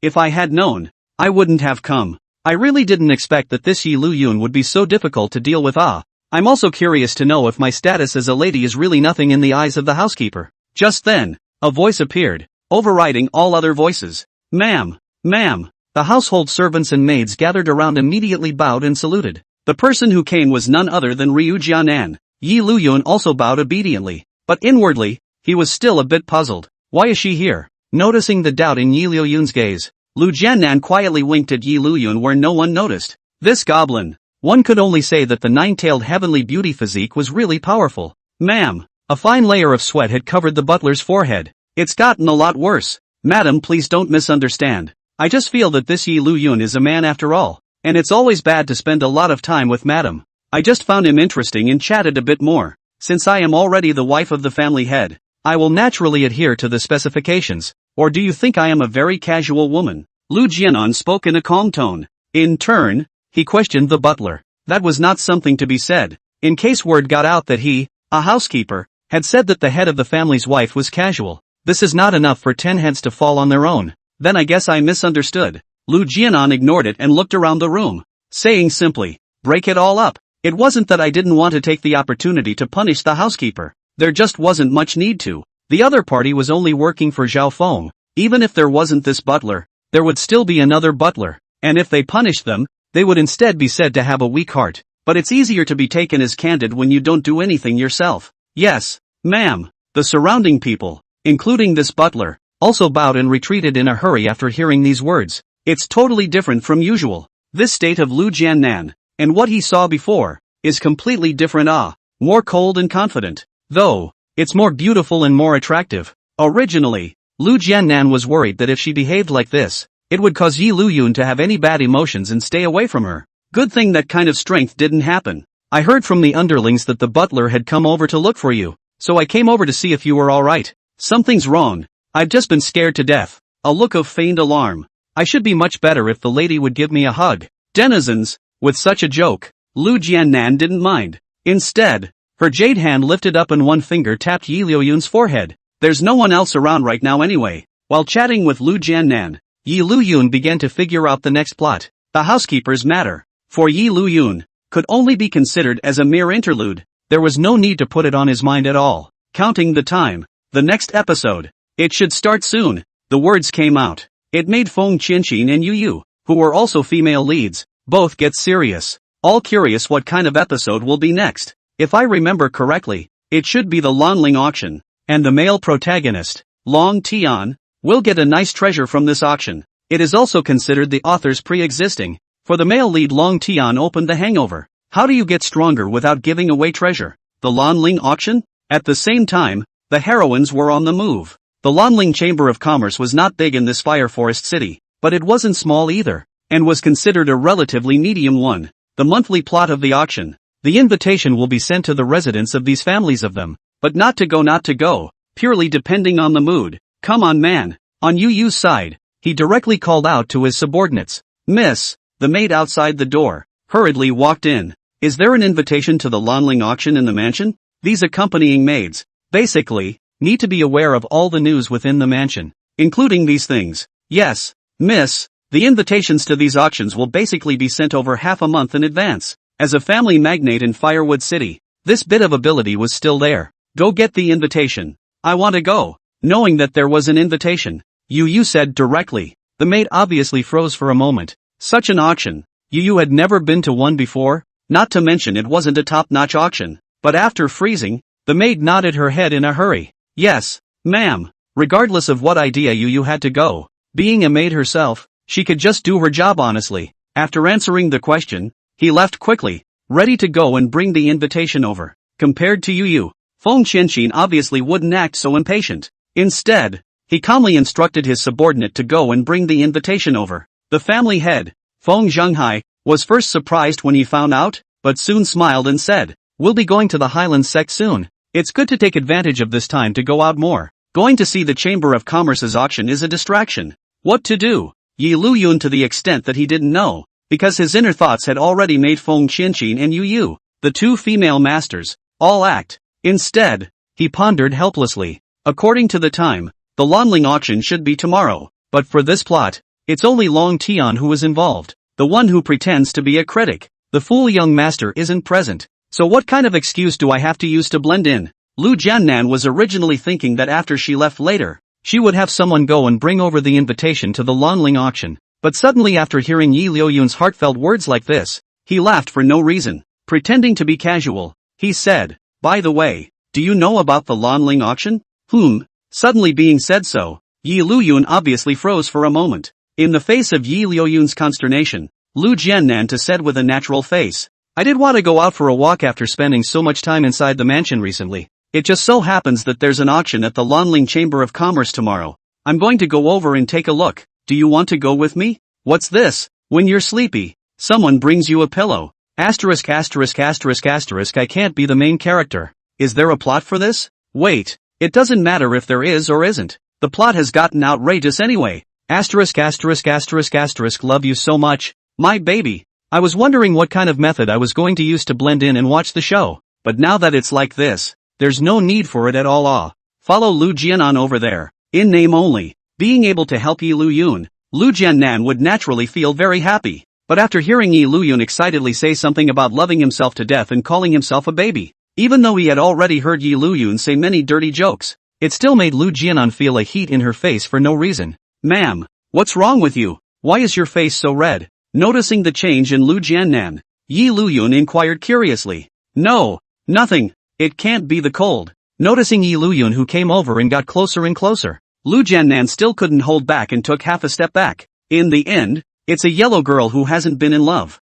S1: If I had known, I wouldn't have come. I really didn't expect that this Liuyun would be so difficult to deal with. I'm also curious to know if my status as a lady is really nothing in the eyes of the housekeeper. Just then, a voice appeared, overriding all other voices. Ma'am. The household servants and maids gathered around immediately bowed and saluted. The person who came was none other than Liu Jianan. Liuyun also bowed obediently, but inwardly, he was still a bit puzzled. Why is she here? Noticing the doubt in Liuyun's gaze, Liu Jianan quietly winked at Liuyun where no one noticed. This goblin. One could only say that the 9-tailed heavenly beauty physique was really powerful. Ma'am. A fine layer of sweat had covered the butler's forehead. It's gotten a lot worse. Madam, please don't misunderstand. I just feel that this Liuyun is a man after all, and it's always bad to spend a lot of time with madam. I just found him interesting and chatted a bit more. Since I am already the wife of the family head, I will naturally adhere to the specifications. Or do you think I am a very casual woman? Liu Jianan spoke in a calm tone. In turn, he questioned the butler. That was not something to be said. In case word got out that he, a housekeeper, had said that the head of the family's wife was casual. This is not enough for 10 heads to fall on their own. Then I guess I misunderstood. Liu Jianan ignored it and looked around the room, saying simply, break it all up. It wasn't that I didn't want to take the opportunity to punish the housekeeper. There just wasn't much need to. The other party was only working for Zhao Feng. Even if there wasn't this butler, there would still be another butler. And if they punished them, they would instead be said to have a weak heart. But it's easier to be taken as candid when you don't do anything yourself. Yes, ma'am. The surrounding people, including this butler, also bowed and retreated in a hurry after hearing these words. It's totally different from usual. This state of Liu Jianan, and what he saw before, is completely different. More cold and confident. Though, it's more beautiful and more attractive. Originally, Liu Jianan was worried that if she behaved like this, it would cause Liuyun to have any bad emotions and stay away from her. Good thing that kind of strength didn't happen. I heard from the underlings that the butler had come over to look for you, so I came over to see if you were alright. Something's wrong. I've just been scared to death. A look of feigned alarm. I should be much better if the lady would give me a hug. Denizens, with such a joke, Liu Jianan didn't mind. Instead, her jade hand lifted up and one finger tapped Liuyun's forehead. There's no one else around right now anyway. While chatting with Liu Jianan, Liuyun began to figure out the next plot. The housekeeper's matter, for Liuyun, could only be considered as a mere interlude. There was no need to put it on his mind at all. Counting the time, the next episode. It should start soon. The words came out. It made Feng Qianqin and Yu, who were also female leads, both get serious. All curious what kind of episode will be next. If I remember correctly, it should be the Lanling auction, and the male protagonist, Long Tian, will get a nice treasure from this auction. It is also considered the author's pre-existing. For the male lead, Long Tian opened the hangover. How do you get stronger without giving away treasure? The Lanling auction? At the same time, the heroines were on the move. The Lanling Chamber of Commerce was not big in this fire forest city, but it wasn't small either, and was considered a relatively medium one. The monthly plot of the auction. The invitation will be sent to the residents of these families of them, but not to go, purely depending on the mood. Come on man. On Yu's side, he directly called out to his subordinates. Miss, the maid outside the door, hurriedly walked in. Is there an invitation to the Lanling auction in the mansion? These accompanying maids, basically, need to be aware of all the news within the mansion, including these things. Yes, miss, the invitations to these auctions will basically be sent over half a month in advance. As a family magnate in Firewood City, this bit of ability was still there. Go get the invitation. I want to go. Knowing that there was an invitation, Yu said directly. The maid obviously froze for a moment. Such an auction. Yu had never been to one before, not to mention it wasn't a top-notch auction. But after freezing, the maid nodded her head in a hurry. Yes, ma'am. Regardless of what idea Yu had to go, being a maid herself, she could just do her job honestly. After answering the question, he left quickly, ready to go and bring the invitation over. Compared to Yu, Feng Qianqin obviously wouldn't act so impatient. Instead, he calmly instructed his subordinate to go and bring the invitation over. The family head, Feng Zhenghai, was first surprised when he found out, but soon smiled and said, we'll be going to the Hyland Sect soon. It's good to take advantage of this time to go out more. Going to see the Chamber of Commerce's auction is a distraction. What to do? Liuyun to the extent that he didn't know, because his inner thoughts had already made Feng Qianqin and Yu, the two female masters, all act. Instead, he pondered helplessly. According to the time, the Lanling auction should be tomorrow, but for this plot, it's only Long Tian who is involved, the one who pretends to be a critic. The fool young master isn't present, so what kind of excuse do I have to use to blend in? Liu Jianan was originally thinking that after she left later, she would have someone go and bring over the invitation to the Lanling auction, but suddenly after hearing Liuyun's heartfelt words like this, he laughed for no reason. Pretending to be casual, he said, by the way, do you know about the Lanling auction? Suddenly being said so, Liuyun obviously froze for a moment. In the face of Liuyun's consternation, Liu Jianan said with a natural face, I did want to go out for a walk after spending so much time inside the mansion recently. It just so happens that there's an auction at the Lanling Chamber of Commerce tomorrow. I'm going to go over and take a look. Do you want to go with me? What's this? When you're sleepy, someone brings you a pillow. I can't be the main character. Is there a plot for this? Wait, it doesn't matter if there is or isn't. The plot has gotten outrageous anyway. Asterisk asterisk asterisk asterisk love you so much, my baby. I was wondering what kind of method I was going to use to blend in and watch the show, but now that it's like this, there's no need for it at all. Follow Liu Jianan over there, in name only. Being able to help Yi Liuyun, Liu Jianan would naturally feel very happy. But after hearing Yi Liuyun excitedly say something about loving himself to death and calling himself a baby, even though he had already heard Yi Liuyun say many dirty jokes, it still made Liu Jianan feel a heat in her face for no reason. Ma'am, what's wrong with you? Why is your face so red? Noticing the change in Liu Jianan, Yi Liuyun inquired curiously. No, nothing, it can't be the cold. Noticing Yi Liuyun, who came over and got closer and closer, Liu Jianan still couldn't hold back and took half a step back. In the end, it's a yellow girl who hasn't been in love.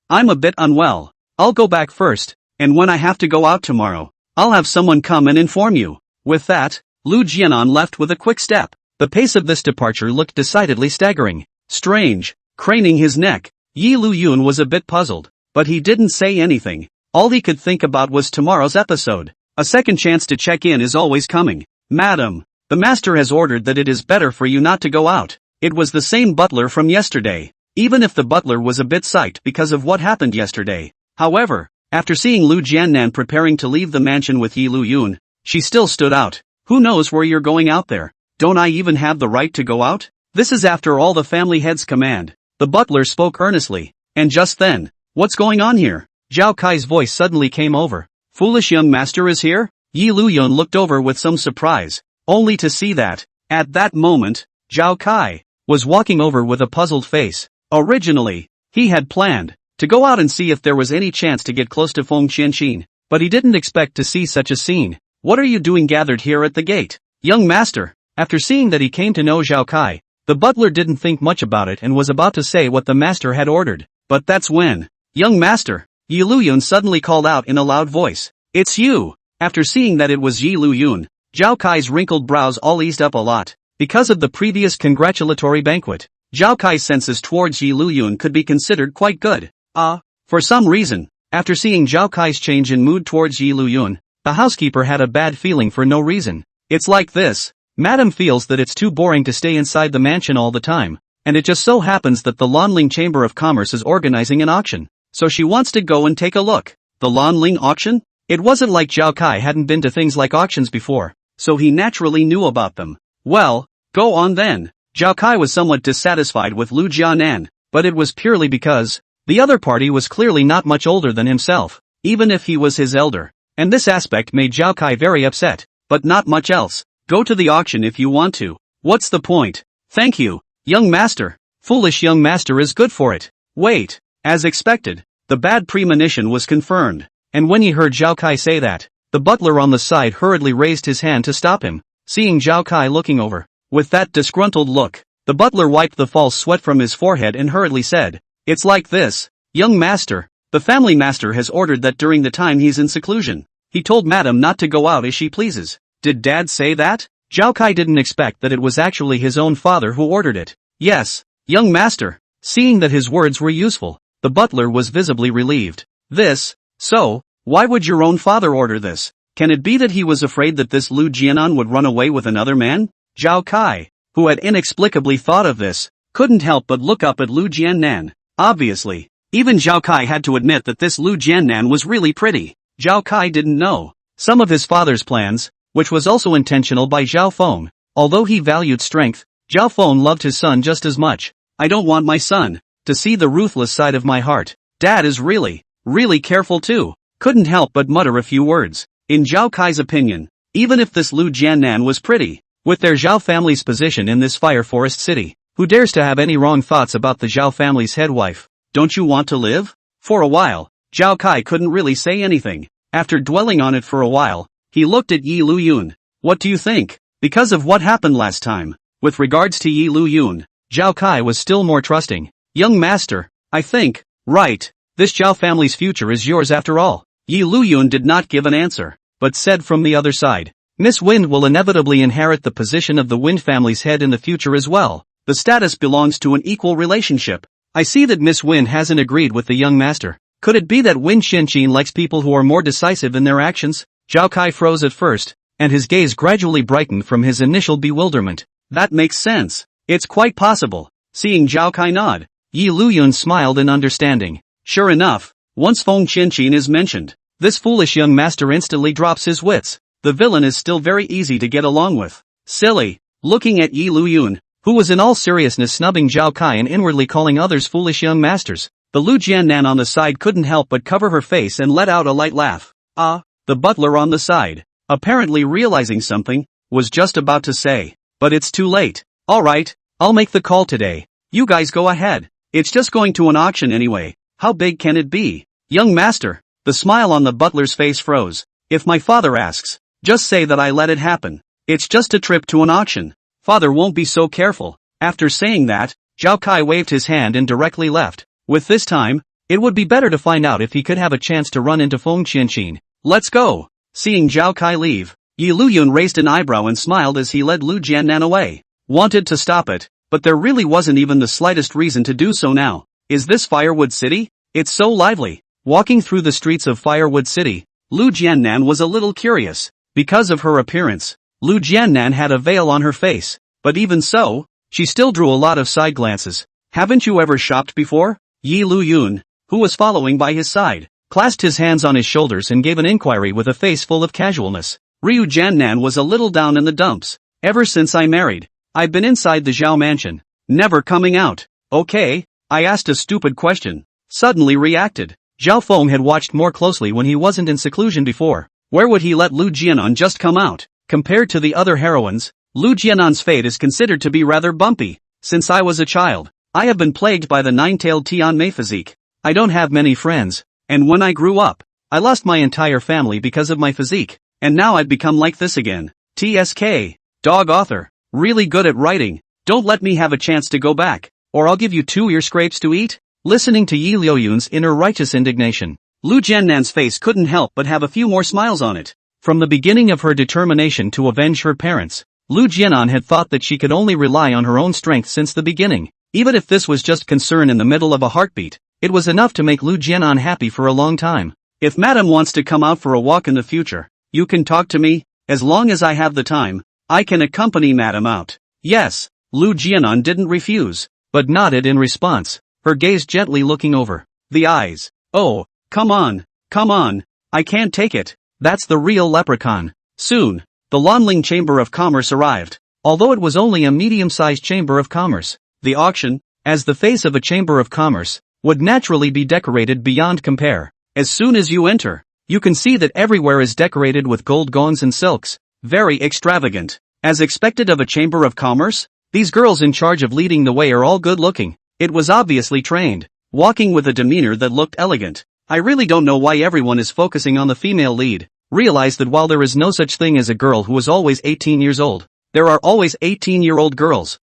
S1: I'm a bit unwell. I'll go back first, and when I have to go out tomorrow, I'll have someone come and inform you. With that, Liu Jianan left with a quick step. The pace of this departure looked decidedly staggering. Strange. Craning his neck, Yi Liuyun was a bit puzzled, but he didn't say anything. All he could think about was tomorrow's episode. A second chance to check in is always coming. Madam, the master has ordered that it is better for you not to go out. It was the same butler from yesterday. Even if the butler was a bit psyched because of what happened yesterday. However, after seeing Liu Jianan preparing to leave the mansion with Yi Liuyun, she still stood out. Who knows where you're going out there? Don't I even have the right to go out? This is after all the family head's command. The butler spoke earnestly. And just then, what's going on here? Zhao Kai's voice suddenly came over. Foolish young master is here? Yi Liuyun looked over with some surprise, only to see that, at that moment, Zhao Kai was walking over with a puzzled face. Originally, he had planned to go out and see if there was any chance to get close to Feng Qianqin, but he didn't expect to see such a scene. What are you doing gathered here at the gate? Young master. After seeing that he came to know Zhao Kai, the butler didn't think much about it and was about to say what the master had ordered. But that's when, young master, Yi Liuyun suddenly called out in a loud voice. It's you! After seeing that it was Yi Liuyun, Zhao Kai's wrinkled brows all eased up a lot. Because of the previous congratulatory banquet, Zhao Kai's senses towards Yi Liuyun could be considered quite good. For some reason, after seeing Zhao Kai's change in mood towards Yi Liuyun, the housekeeper had a bad feeling for no reason. It's like this. Madam feels that it's too boring to stay inside the mansion all the time, and it just so happens that the Lanling Chamber of Commerce is organizing an auction, so she wants to go and take a look. The Lanling auction? It wasn't like Zhao Kai hadn't been to things like auctions before, so he naturally knew about them. Well, go on then. Zhao Kai was somewhat dissatisfied with Liu Jianan, but it was purely because the other party was clearly not much older than himself, even if he was his elder, and this aspect made Zhao Kai very upset, but not much else. Go to the auction if you want to. What's the point? Thank you, young master. Foolish young master is good for it. Wait. As expected, the bad premonition was confirmed, and when he heard Zhao Kai say that, the butler on the side hurriedly raised his hand to stop him. Seeing Zhao Kai looking over with that disgruntled look, the butler wiped the false sweat from his forehead and hurriedly said, It's like this, young master. The family master has ordered that during the time he's in seclusion, he told madam not to go out as she pleases. Did dad say that? Zhao Kai didn't expect that it was actually his own father who ordered it. Yes, young master. Seeing that his words were useful, the butler was visibly relieved. So, why would your own father order this? Can it be that he was afraid that this Liu Jianan would run away with another man? Zhao Kai, who had inexplicably thought of this, couldn't help but look up at Liu Jianan. Obviously, even Zhao Kai had to admit that this Liu Jianan was really pretty. Zhao Kai didn't know some of his father's plans, which was also intentional by Zhao Feng. Although he valued strength, Zhao Feng loved his son just as much. I don't want my son to see the ruthless side of my heart. Dad is really careful too. Couldn't help but mutter a few words. In Zhao Kai's opinion, even if this Liu Jianan was pretty, with their Zhao family's position in this fire forest city, who dares to have any wrong thoughts about the Zhao family's head wife? Don't you want to live? For a while, Zhao Kai couldn't really say anything. After dwelling on it for a while, he looked at Yi Liuyun. What do you think? Because of what happened last time, with regards to Yi Liuyun, Zhao Kai was still more trusting. Young master, I think, right, this Zhao family's future is yours after all. Yi Liuyun did not give an answer, but said from the other side, Miss Wind will inevitably inherit the position of the Wind family's head in the future as well. The status belongs to an equal relationship. I see that Miss Wind hasn't agreed with the young master. Could it be that Wind Qianqin likes people who are more decisive in their actions? Zhao Kai froze at first, and his gaze gradually brightened from his initial bewilderment. That makes sense. It's quite possible. Seeing Zhao Kai nod, Liuyun smiled in understanding. Sure enough, once Feng Qianqin is mentioned, this foolish young master instantly drops his wits. The villain is still very easy to get along with. Silly. Looking at Liuyun, who was in all seriousness snubbing Zhao Kai and inwardly calling others foolish young masters, the Liu Jianan on the side couldn't help but cover her face and let out a light laugh. The butler on the side, apparently realizing something, was just about to say, but it's too late. Alright, I'll make the call today. You guys go ahead. It's just going to an auction anyway. How big can it be? Young master, the smile on the butler's face froze. If my father asks, just say that I let it happen. It's just a trip to an auction. Father won't be so careful. After saying that, Zhao Kai waved his hand and directly left. With this time, it would be better to find out if he could have a chance to run into Feng Qianqin. Let's go. Seeing Zhao Kai leave, Liuyun raised an eyebrow and smiled as he led Liu Jianan away. Wanted to stop it, but there really wasn't even the slightest reason to do so now. Is this Firewood City? It's so lively. Walking through the streets of Firewood City, Liu Jianan was a little curious. Because of her appearance, Liu Jianan had a veil on her face, but even so, she still drew a lot of side glances. Haven't you ever shopped before? Liuyun, who was following by his side, clasped his hands on his shoulders and gave an inquiry with a face full of casualness. Liu Jianan was a little down in the dumps. Ever since I married, I've been inside the Zhao mansion, never coming out. Okay, I asked a stupid question. Suddenly reacted. Zhao Feng had watched more closely when he wasn't in seclusion before. Where would he let Liu Jianan just come out? Compared to the other heroines, Liu Jianan's fate is considered to be rather bumpy. Since I was a child, I have been plagued by the nine-tailed Tian physique. I don't have many friends, and when I grew up, I lost my entire family because of my physique, and now I've become like this again. TSK. Dog author. Really good at writing. Don't let me have a chance to go back, or I'll give you 2 ear scrapes to eat. Listening to Liuyun's inner righteous indignation, Liu Jianan's face couldn't help but have a few more smiles on it. From the beginning of her determination to avenge her parents, Liu Jianan had thought that she could only rely on her own strength since the beginning. Even if this was just concern in the middle of a heartbeat, it was enough to make Liu Jianan happy for a long time. If Madam wants to come out for a walk in the future, you can talk to me. As long as I have the time, I can accompany Madam out. Yes, Liu Jianan didn't refuse, but nodded in response, her gaze gently looking over the eyes. Oh, come on, I can't take it. That's the real leprechaun. Soon, the Lanling Chamber of Commerce arrived. Although it was only a medium-sized chamber of commerce, the auction, as the face of a chamber of commerce, would naturally be decorated beyond compare. As soon as you enter, you can see that everywhere is decorated with gold gauns and silks. Very extravagant. As expected of a chamber of commerce, these girls in charge of leading the way are all good-looking. It was obviously trained, walking with a demeanor that looked elegant. I really don't know why everyone is focusing on the female lead. Realize that while there is no such thing as a girl who is always 18 years old, there are always 18-year-old girls.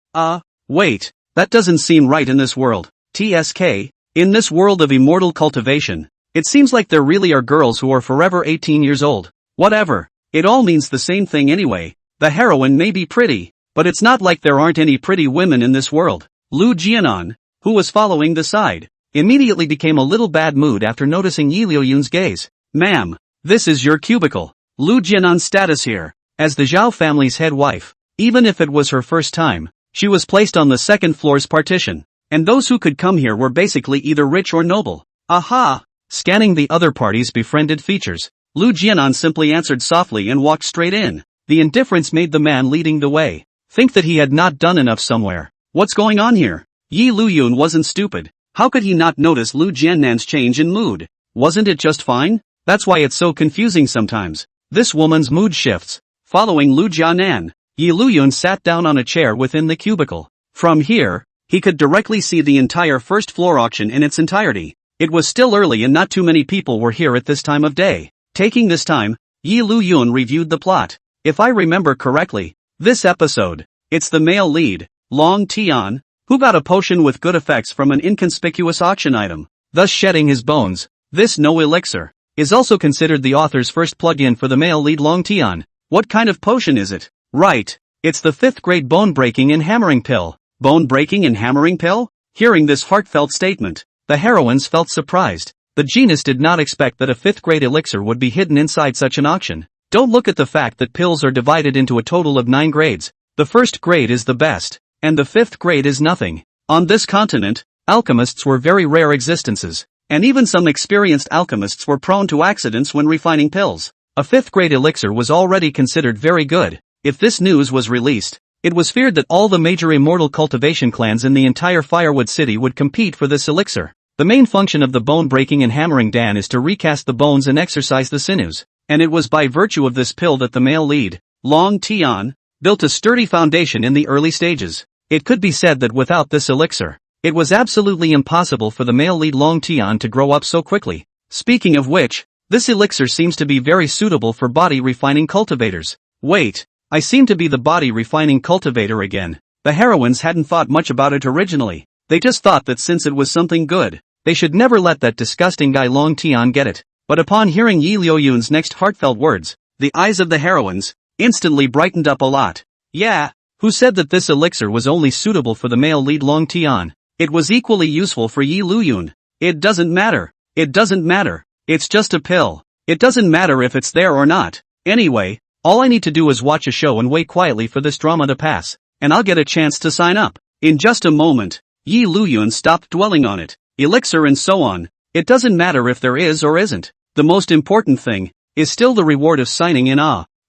S1: Wait, that doesn't seem right in this world. TSK, in this world of immortal cultivation, it seems like there really are girls who are forever 18 years old. Whatever, it all means the same thing anyway. The heroine may be pretty, but it's not like there aren't any pretty women in this world. Liu Jianan, who was following the side, immediately became a little bad mood after noticing Liuyun's gaze. Ma'am, this is your cubicle. Liu Jianan's status here, as the Zhao family's head wife, even if it was her first time, she was placed on the second floor's partition, and those who could come here were basically either rich or noble. Aha! Scanning the other party's befriended features, Liu Jianan simply answered softly and walked straight in. The indifference made the man leading the way think that he had not done enough somewhere. What's going on here? Liuyun wasn't stupid. How could he not notice Liu Jianan's change in mood? Wasn't it just fine? That's why it's so confusing sometimes. This woman's mood shifts. Following Liu Jianan, Liuyun sat down on a chair within the cubicle. From here, he could directly see the entire first floor auction in its entirety. It was still early and not too many people were here at this time of day. Taking this time, Liuyun reviewed the plot. If I remember correctly, this episode, it's the male lead, Long Tian, who got a potion with good effects from an inconspicuous auction item, thus shedding his bones. This no elixir is also considered the author's first plug-in for the male lead Long Tian. What kind of potion is it? Right, it's the 5th grade bone-breaking and hammering pill. Bone-breaking and hammering pill? Hearing this heartfelt statement, the heroines felt surprised. The genius did not expect that a 5th grade elixir would be hidden inside such an auction. Don't look at the fact that pills are divided into a total of 9 grades. The first grade is the best, and the 5th grade is nothing. On this continent, alchemists were very rare existences, and even some experienced alchemists were prone to accidents when refining pills. A 5th grade elixir was already considered very good. If this news was released, it was feared that all the major immortal cultivation clans in the entire Firewood City would compete for this elixir. The main function of the bone-breaking and hammering Dan is to recast the bones and exercise the sinews, and it was by virtue of this pill that the male lead, Long Tian, built a sturdy foundation in the early stages. It could be said that without this elixir, it was absolutely impossible for the male lead Long Tian to grow up so quickly. Speaking of which, this elixir seems to be very suitable for body-refining cultivators. Wait, I seem to be the body-refining cultivator again. The heroines hadn't thought much about it originally. They just thought that since it was something good, they should never let that disgusting guy Long Tian get it. But upon hearing Yi Liuyun's next heartfelt words, the eyes of the heroines instantly brightened up a lot. Yeah, who said that this elixir was only suitable for the male lead Long Tian? It was equally useful for Yi Liuyun. It doesn't matter. It doesn't matter. It's just a pill. It doesn't matter if it's there or not. Anyway, all I need to do is watch a show and wait quietly for this drama to pass, and I'll get a chance to sign up. In just a moment, Yi Liuyun stopped dwelling on it. Elixir and so on. It doesn't matter if there is or isn't. The most important thing is still the reward of signing in.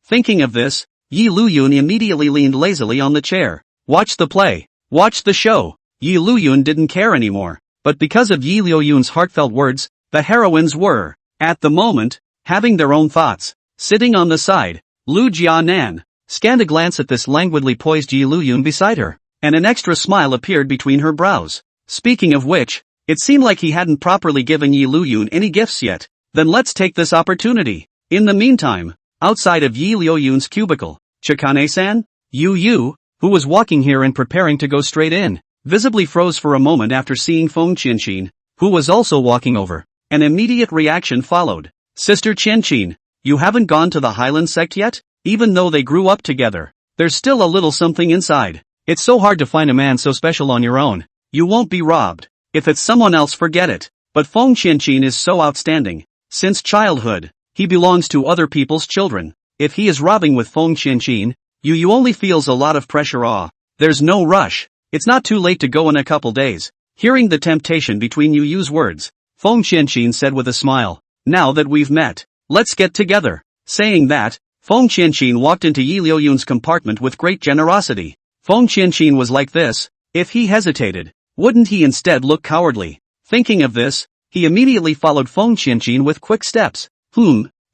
S1: Thinking of this, Yi Liuyun immediately leaned lazily on the chair. Watch the play. Watch the show. Yi Liuyun didn't care anymore. But because of Yi Liuyun's heartfelt words, the heroines were, at the moment, having their own thoughts. Sitting on the side, Liu Jianan scanned a glance at this languidly poised Yi Liuyun beside her, and an extra smile appeared between her brows. Speaking of which, it seemed like he hadn't properly given Yi Liuyun any gifts yet. Then let's take this opportunity. In the meantime, outside of Yi Liuyun's cubicle, Chikane-san, Yu, who was walking here and preparing to go straight in, visibly froze for a moment after seeing Feng Qianqin, who was also walking over. An immediate reaction followed. Sister Qianqin, you haven't gone to the Hyland Sect yet? Even though they grew up together, there's still a little something inside. It's so hard to find a man so special on your own. You won't be robbed. If it's someone else, forget it. But Feng Qianqin is so outstanding. Since childhood, he belongs to other people's children. If he is robbing with Feng Qianqin, you only feels a lot of pressure. There's no rush. It's not too late to go in a couple days. Hearing the temptation between Yu's words, Feng Qianqin said with a smile, now that we've met, let's get together. Saying that, Feng Qianqin walked into Yi Liuyun's compartment with great generosity. Feng Qianqin was like this. If he hesitated, wouldn't he instead look cowardly? Thinking of this, he immediately followed Feng Qianqin with quick steps.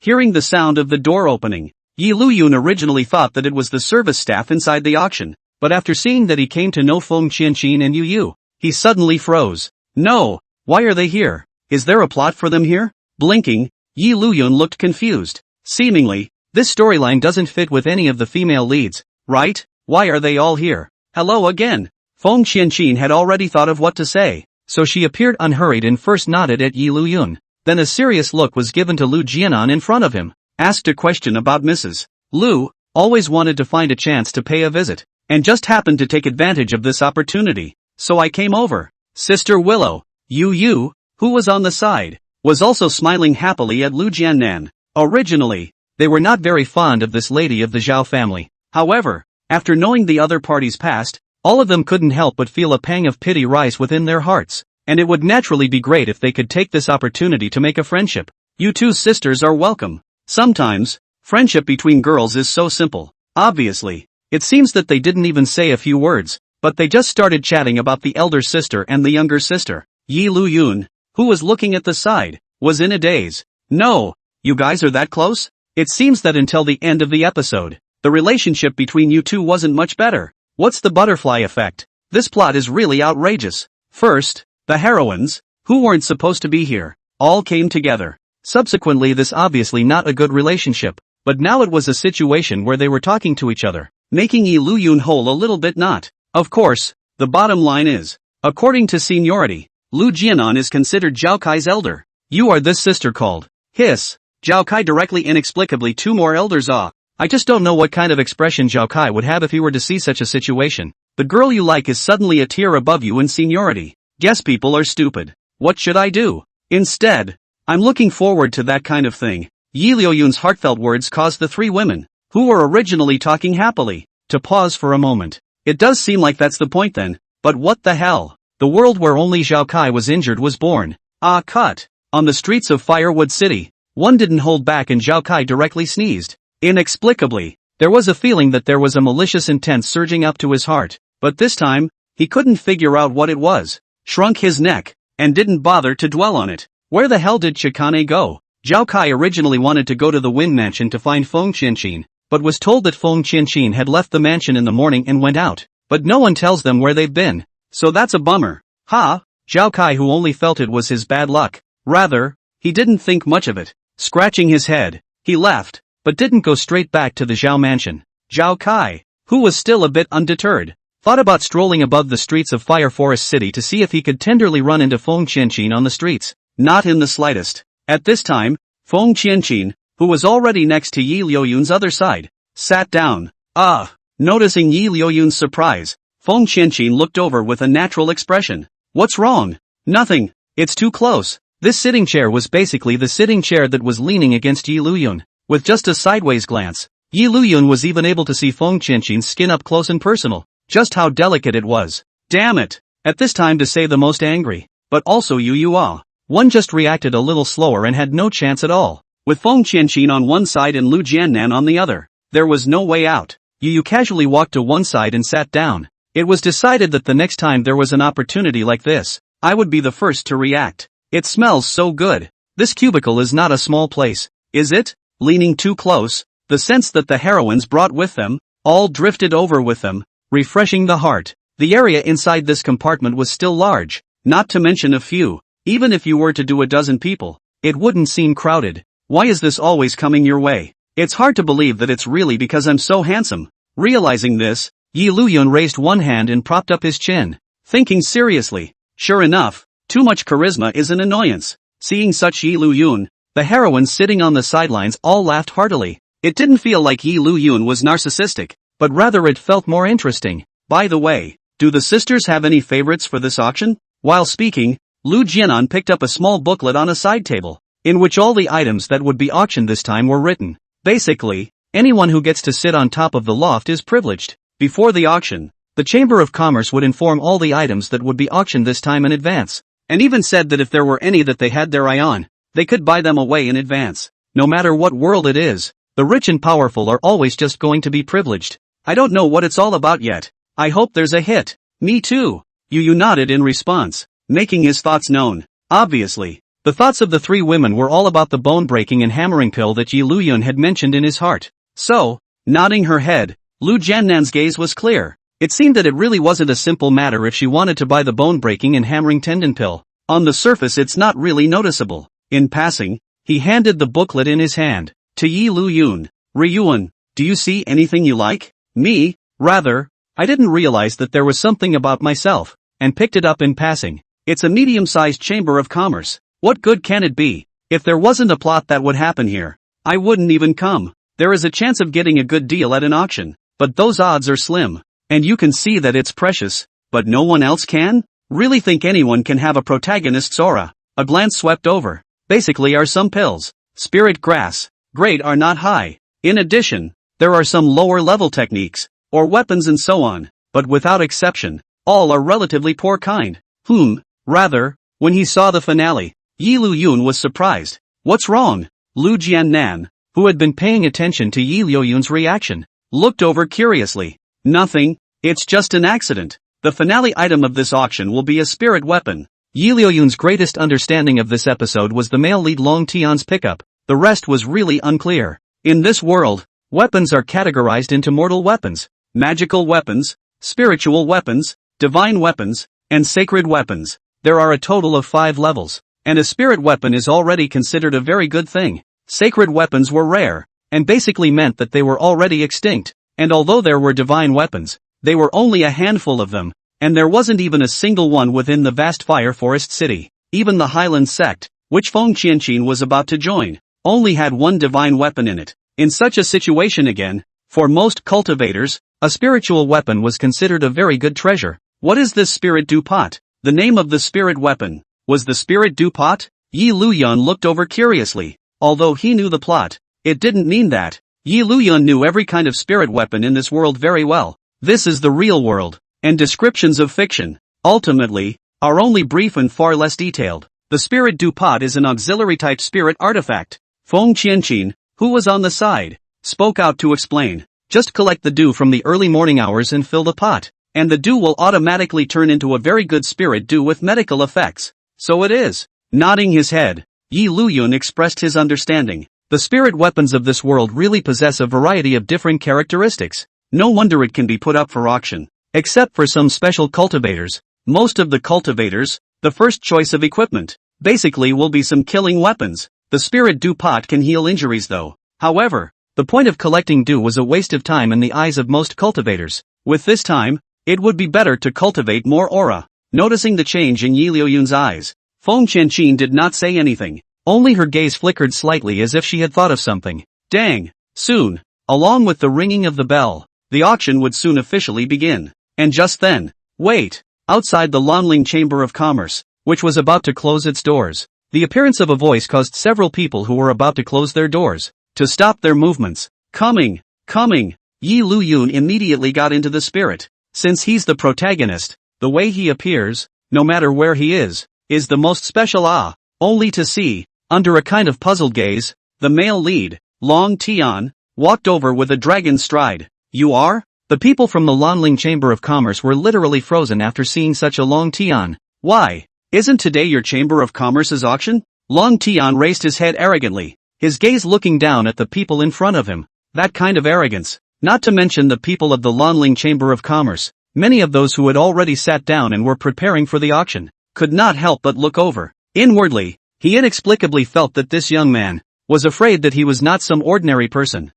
S1: Hearing the sound of the door opening, Yi Liuyun originally thought that it was the service staff inside the auction, but after seeing that he came to know Feng Qianqin and Yu, he suddenly froze. No, why are they here? Is there a plot for them here? Blinking, Yi Liuyun looked confused. Seemingly, this storyline doesn't fit with any of the female leads, right? Why are they all here? Hello again. Feng Qianqin had already thought of what to say, so she appeared unhurried and first nodded at Yi Liuyun. Then a serious look was given to Liu Jianan in front of him. Asked a question about Mrs. Liu, always wanted to find a chance to pay a visit, and just happened to take advantage of this opportunity. So I came over. Sister Willow, Yu, who was on the side, was also smiling happily at Liu Jianan. Originally, they were not very fond of this lady of the Zhao family. However, after knowing the other party's past, all of them couldn't help but feel a pang of pity rise within their hearts, and it would naturally be great if they could take this opportunity to make a friendship. You two sisters are welcome. Sometimes, friendship between girls is so simple. Obviously, it seems that they didn't even say a few words, but they just started chatting about the elder sister and the younger sister. Yi Liuyun, who was looking at the side, was in a daze. No, you guys are that close? It seems that until the end of the episode, the relationship between you two wasn't much better. What's the butterfly effect? This plot is really outrageous. First, the heroines, who weren't supposed to be here, all came together. Subsequently, this obviously not a good relationship, but now it was a situation where they were talking to each other, making Yi Liuyun whole a little bit not. Of course, the bottom line is, according to seniority, Liu Jianan is considered Zhao Kai's elder. You are this sister called. Hiss. Zhao Kai directly inexplicably two more elders. I just don't know what kind of expression Zhao Kai would have if he were to see such a situation. The girl you like is suddenly a tier above you in seniority. Guess people are stupid. What should I do? Instead, I'm looking forward to that kind of thing. Liuyun's heartfelt words caused the three women, who were originally talking happily, to pause for a moment. It does seem like that's the point then, but what the hell? The world where only Zhao Kai was injured was born. Ah, cut. On the streets of Firewood City, one didn't hold back and Zhao Kai directly sneezed. Inexplicably, there was a feeling that there was a malicious intent surging up to his heart, but this time, he couldn't figure out what it was, shrunk his neck, and didn't bother to dwell on it. Where the hell did Chikane go? Zhao Kai originally wanted to go to the Wind Mansion to find Feng Qianqin, but was told that Feng Qianqin had left the mansion in the morning and went out, but no one tells them where they've been. So that's a bummer. Ha! Zhao Kai, who only felt it was his bad luck. Rather, he didn't think much of it. Scratching his head, he left, but didn't go straight back to the Zhao mansion. Zhao Kai, who was still a bit undeterred, thought about strolling above the streets of Fire Forest City to see if he could tenderly run into Feng Qianqin on the streets. Not in the slightest. At this time, Feng Qianqin, who was already next to Liuyun's other side, sat down. Noticing Liuyun's surprise, Feng Qianqin looked over with a natural expression. What's wrong? Nothing. It's too close. This sitting chair was basically the sitting chair that was leaning against Liuyun. With just a sideways glance, Liuyun was even able to see Feng Qianqin's skin up close and personal. Just how delicate it was. Damn it. At this time to say the most angry. But also Yuyua. One just reacted a little slower and had no chance at all. With Feng Qianqin on one side and Liu Jianan on the other, there was no way out. Yu casually walked to one side and sat down. It was decided that the next time there was an opportunity like this, I would be the first to react. It smells so good. This cubicle is not a small place, is it? Leaning too close, the sense that the heroines brought with them, all drifted over with them, refreshing the heart. The area inside this compartment was still large, not to mention a few. Even if you were to do a dozen people, it wouldn't seem crowded. Why is this always coming your way? It's hard to believe that it's really because I'm so handsome. Realizing this, Liuyun raised one hand and propped up his chin, thinking seriously. Sure enough, too much charisma is an annoyance. Seeing such Liuyun, the heroines sitting on the sidelines all laughed heartily. It didn't feel like Liuyun was narcissistic, but rather it felt more interesting. By the way, do the sisters have any favorites for this auction? While speaking, Liu Jianan picked up a small booklet on a side table, in which all the items that would be auctioned this time were written. Basically, anyone who gets to sit on top of the loft is privileged. Before the auction, the Chamber of Commerce would inform all the items that would be auctioned this time in advance, and even said that if there were any that they had their eye on, they could buy them away in advance. No matter what world it is, the rich and powerful are always just going to be privileged. I don't know what it's all about yet. I hope there's a hit. Me too. Yu nodded in response, making his thoughts known. Obviously, the thoughts of the three women were all about the bone-breaking and hammering pill that Liuyun had mentioned in his heart. So, nodding her head, Liu Jianan's gaze was clear. It seemed that it really wasn't a simple matter if she wanted to buy the bone-breaking and hammering tendon pill. On the surface it's not really noticeable. In passing, he handed the booklet in his hand to Liuyun. Liuyun, do you see anything you like? Me? Rather, I didn't realize that there was something about myself, and picked it up in passing. It's a medium-sized chamber of commerce. What good can it be? If there wasn't a plot that would happen here, I wouldn't even come. There is a chance of getting a good deal at an auction, but those odds are slim. And you can see that it's precious, but no one else can? Really think anyone can have a protagonist's aura? A glance swept over. Basically are some pills. Spirit grass. Grade are not high. In addition, there are some lower level techniques, or weapons and so on, but without exception, all are relatively poor kind. Rather, when he saw the finale, Liuyun was surprised. What's wrong? Liu Jianan, who had been paying attention to Liuyun's reaction, looked over curiously. Nothing, it's just an accident. The finale item of this auction will be a spirit weapon. Liuyun's greatest understanding of this episode was the male lead Long Tian's pickup. The rest was really unclear. In this world, weapons are categorized into mortal weapons, magical weapons, spiritual weapons, divine weapons, and sacred weapons. There are a total of 5 levels, and a spirit weapon is already considered a very good thing. Sacred weapons were rare, and basically meant that they were already extinct. And although there were divine weapons, they were only a handful of them, and there wasn't even a single one within the vast Fire Forest City. Even the Hyland Sect, which Feng Qianqin was about to join, only had one divine weapon in it. In such a situation again, for most cultivators, a spiritual weapon was considered a very good treasure. What is this spirit du pot? The name of the spirit weapon was the spirit du pot? Liuyun looked over curiously. Although he knew the plot, it didn't mean that. Liuyun knew every kind of spirit weapon in this world very well. This is the real world, and descriptions of fiction, ultimately, are only brief and far less detailed. The spirit du pot is an auxiliary-type spirit artifact. Feng Qianqin, who was on the side, spoke out to explain. Just collect the dew from the early morning hours and fill the pot, and the dew will automatically turn into a very good spirit dew with medical effects. So it is. Nodding his head, Liuyun expressed his understanding. The spirit weapons of this world really possess a variety of different characteristics. No wonder it can be put up for auction. Except for some special cultivators. Most of the cultivators, the first choice of equipment, basically will be some killing weapons. The spirit dew pot can heal injuries though. However, the point of collecting dew was a waste of time in the eyes of most cultivators. With this time, it would be better to cultivate more aura. Noticing the change in Liuyun's eyes, Feng Qianqin did not say anything. Only her gaze flickered slightly as if she had thought of something. Dang! Soon, along with the ringing of the bell, the auction would soon officially begin. And just then, wait! Outside the Lanling Chamber of Commerce, which was about to close its doors, the appearance of a voice caused several people who were about to close their doors to stop their movements. Coming! Liuyun immediately got into the spirit. Since he's the protagonist, the way he appears, no matter where he is the most special. Only to see, under a kind of puzzled gaze, the male lead, Long Tian, walked over with a dragon stride. You are? The people from the Lanling Chamber of Commerce were literally frozen after seeing such a Long Tian. Why? Isn't today your Chamber of Commerce's auction? Long Tian raised his head arrogantly, his gaze looking down at the people in front of him. That kind of arrogance, not to mention the people of the Lanling Chamber of Commerce, many of those who had already sat down and were preparing for the auction, could not help but look over. Inwardly, he inexplicably felt that this young man was afraid that he was not some ordinary person.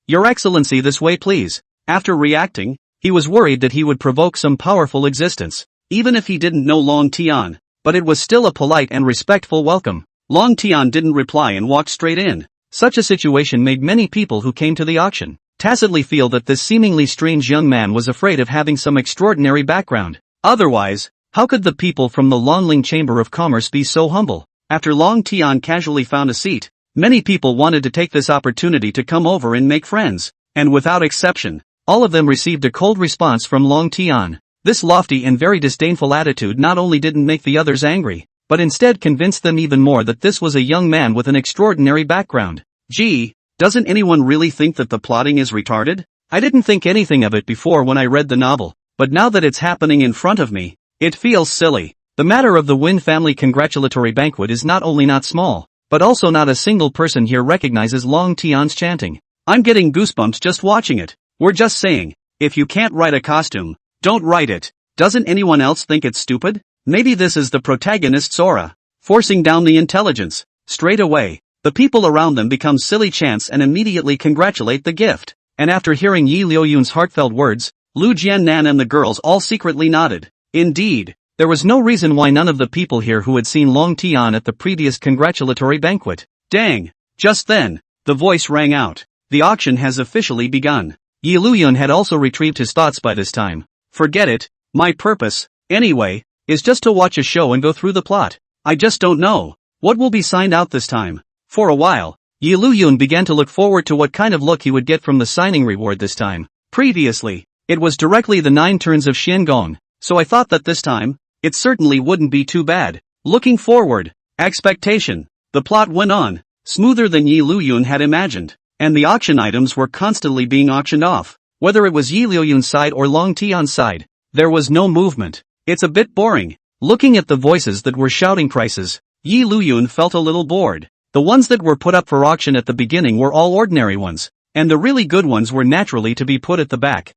S1: Your Excellency, this way please. After reacting, he was worried that he would provoke some powerful existence, even if he didn't know Long Tian, but it was still a polite and respectful welcome. Long Tian didn't reply and walked straight in. Such a situation made many people who came to the auction tacitly feel that this seemingly strange young man was afraid of having some extraordinary background. Otherwise, how could the people from the Lanling Chamber of Commerce be so humble? After Long Tian casually found a seat, many people wanted to take this opportunity to come over and make friends, and without exception, all of them received a cold response from Long Tian. This lofty and very disdainful attitude not only didn't make the others angry, but instead convinced them even more that this was a young man with an extraordinary background. Gee, doesn't anyone really think that the plotting is retarded? I didn't think anything of it before when I read the novel, but now that it's happening in front of me, it feels silly. The matter of the Win family congratulatory banquet is not only not small, but also not a single person here recognizes Long Tian's chanting. I'm getting goosebumps just watching it. We're just saying, if you can't write a costume, don't write it. Doesn't anyone else think it's stupid? Maybe this is the protagonist's aura, forcing down the intelligence. Straight away, the people around them become silly chants and immediately congratulate the gift. And after hearing Liuyun's heartfelt words, Liu Jianan and the girls all secretly nodded. Indeed, there was no reason why none of the people here who had seen Long Tian at the previous congratulatory banquet. Dang! Just then, the voice rang out. The auction has officially begun. Liuyun had also retrieved his thoughts by this time. Forget it, my purpose, anyway, is just to watch a show and go through the plot. I just don't know what will be signed out this time. For a while, Liuyun began to look forward to what kind of look he would get from the signing reward this time. Previously, it was directly the 9 turns of Xiangong, so I thought that this time, it certainly wouldn't be too bad. Looking forward, expectation, the plot went on, smoother than Liuyun had imagined, and the auction items were constantly being auctioned off. Whether it was Liuyun's side or Long Tian's side, there was no movement. It's a bit boring. Looking at the voices that were shouting prices, Liuyun felt a little bored. The ones that were put up for auction at the beginning were all ordinary ones, and the really good ones were naturally to be put at the back.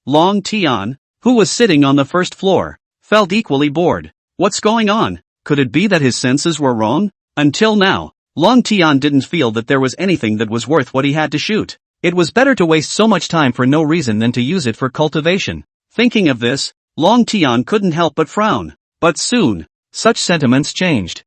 S1: Long Tian, who was sitting on the first floor, felt equally bored. What's going on? Could it be that his senses were wrong? Until now, Long Tian didn't feel that there was anything that was worth what he had to shoot. It was better to waste so much time for no reason than to use it for cultivation. Thinking of this, Long Tian couldn't help but frown. But soon, such sentiments changed.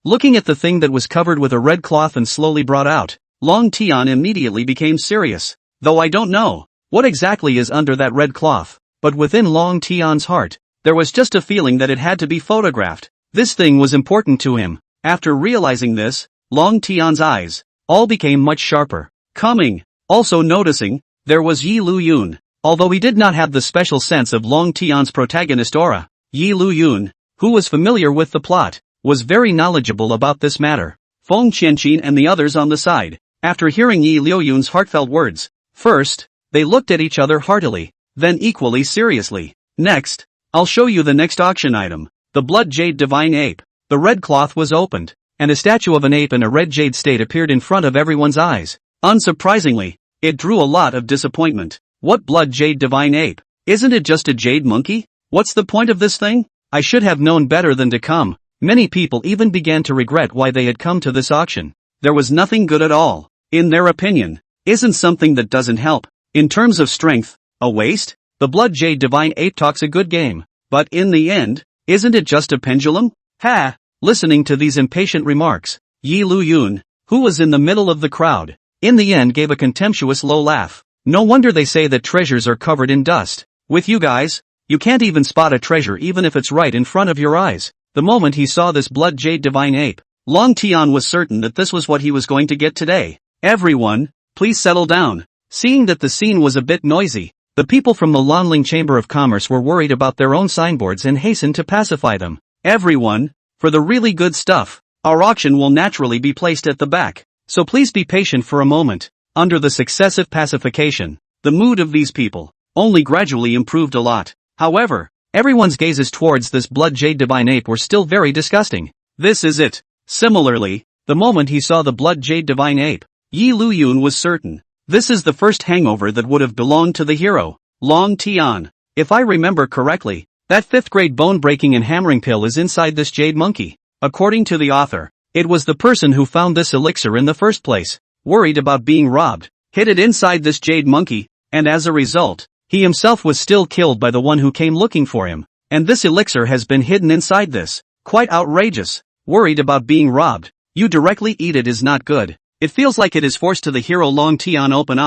S1: Looking at the thing that was covered with a red cloth and slowly brought out, Long Tian immediately became serious. Though I don't know what exactly is under that red cloth, but within Long Tian's heart, there was just a feeling that it had to be photographed. This thing was important to him. After realizing this, Long Tian's eyes all became much sharper. Coming. Also noticing, there was Liuyun. Although he did not have the special sense of Long Tian's protagonist aura, Liuyun, who was familiar with the plot, was very knowledgeable about this matter. Feng Qianqin and the others on the side, after hearing Liuyun's heartfelt words, first, they looked at each other heartily, then equally seriously. Next, I'll show you the next auction item, the blood jade divine ape. The red cloth was opened, and a statue of an ape in a red jade state appeared in front of everyone's eyes. Unsurprisingly, it drew a lot of disappointment. What blood jade divine ape? Isn't it just a jade monkey? What's the point of this thing? I should have known better than to come. Many people even began to regret why they had come to this auction. There was nothing good at all. In their opinion, isn't something that doesn't help. In terms of strength, a waste? The blood jade divine ape talks a good game. But in the end, isn't it just a pendulum? Ha! Listening to these impatient remarks, Liuyun, who was in the middle of the crowd, in the end gave a contemptuous low laugh. No wonder they say that treasures are covered in dust. With you guys, you can't even spot a treasure even if it's right in front of your eyes. The moment he saw this blood jade divine ape, Long Tian was certain that this was what he was going to get today. Everyone, please settle down. Seeing that the scene was a bit noisy, the people from the Lanling Chamber of Commerce were worried about their own signboards and hastened to pacify them. Everyone, for the really good stuff, our auction will naturally be placed at the back, so please be patient for a moment. Under the successive pacification, the mood of these people only gradually improved a lot. However, everyone's gazes towards this blood jade divine ape were still very disgusting. This is it. Similarly, the moment he saw the blood jade divine ape, Liuyun was certain. This is the first hangover that would have belonged to the hero, Long Tian. If I remember correctly, that 5th grade bone-breaking and hammering pill is inside this jade monkey. According to the author, it was the person who found this elixir in the first place, worried about being robbed, hid it inside this jade monkey, and as a result, he himself was still killed by the one who came looking for him, and this elixir has been hidden inside this. Quite outrageous. Worried about being robbed, you directly eat it is not good. It feels like it is forced to the hero Long Tian open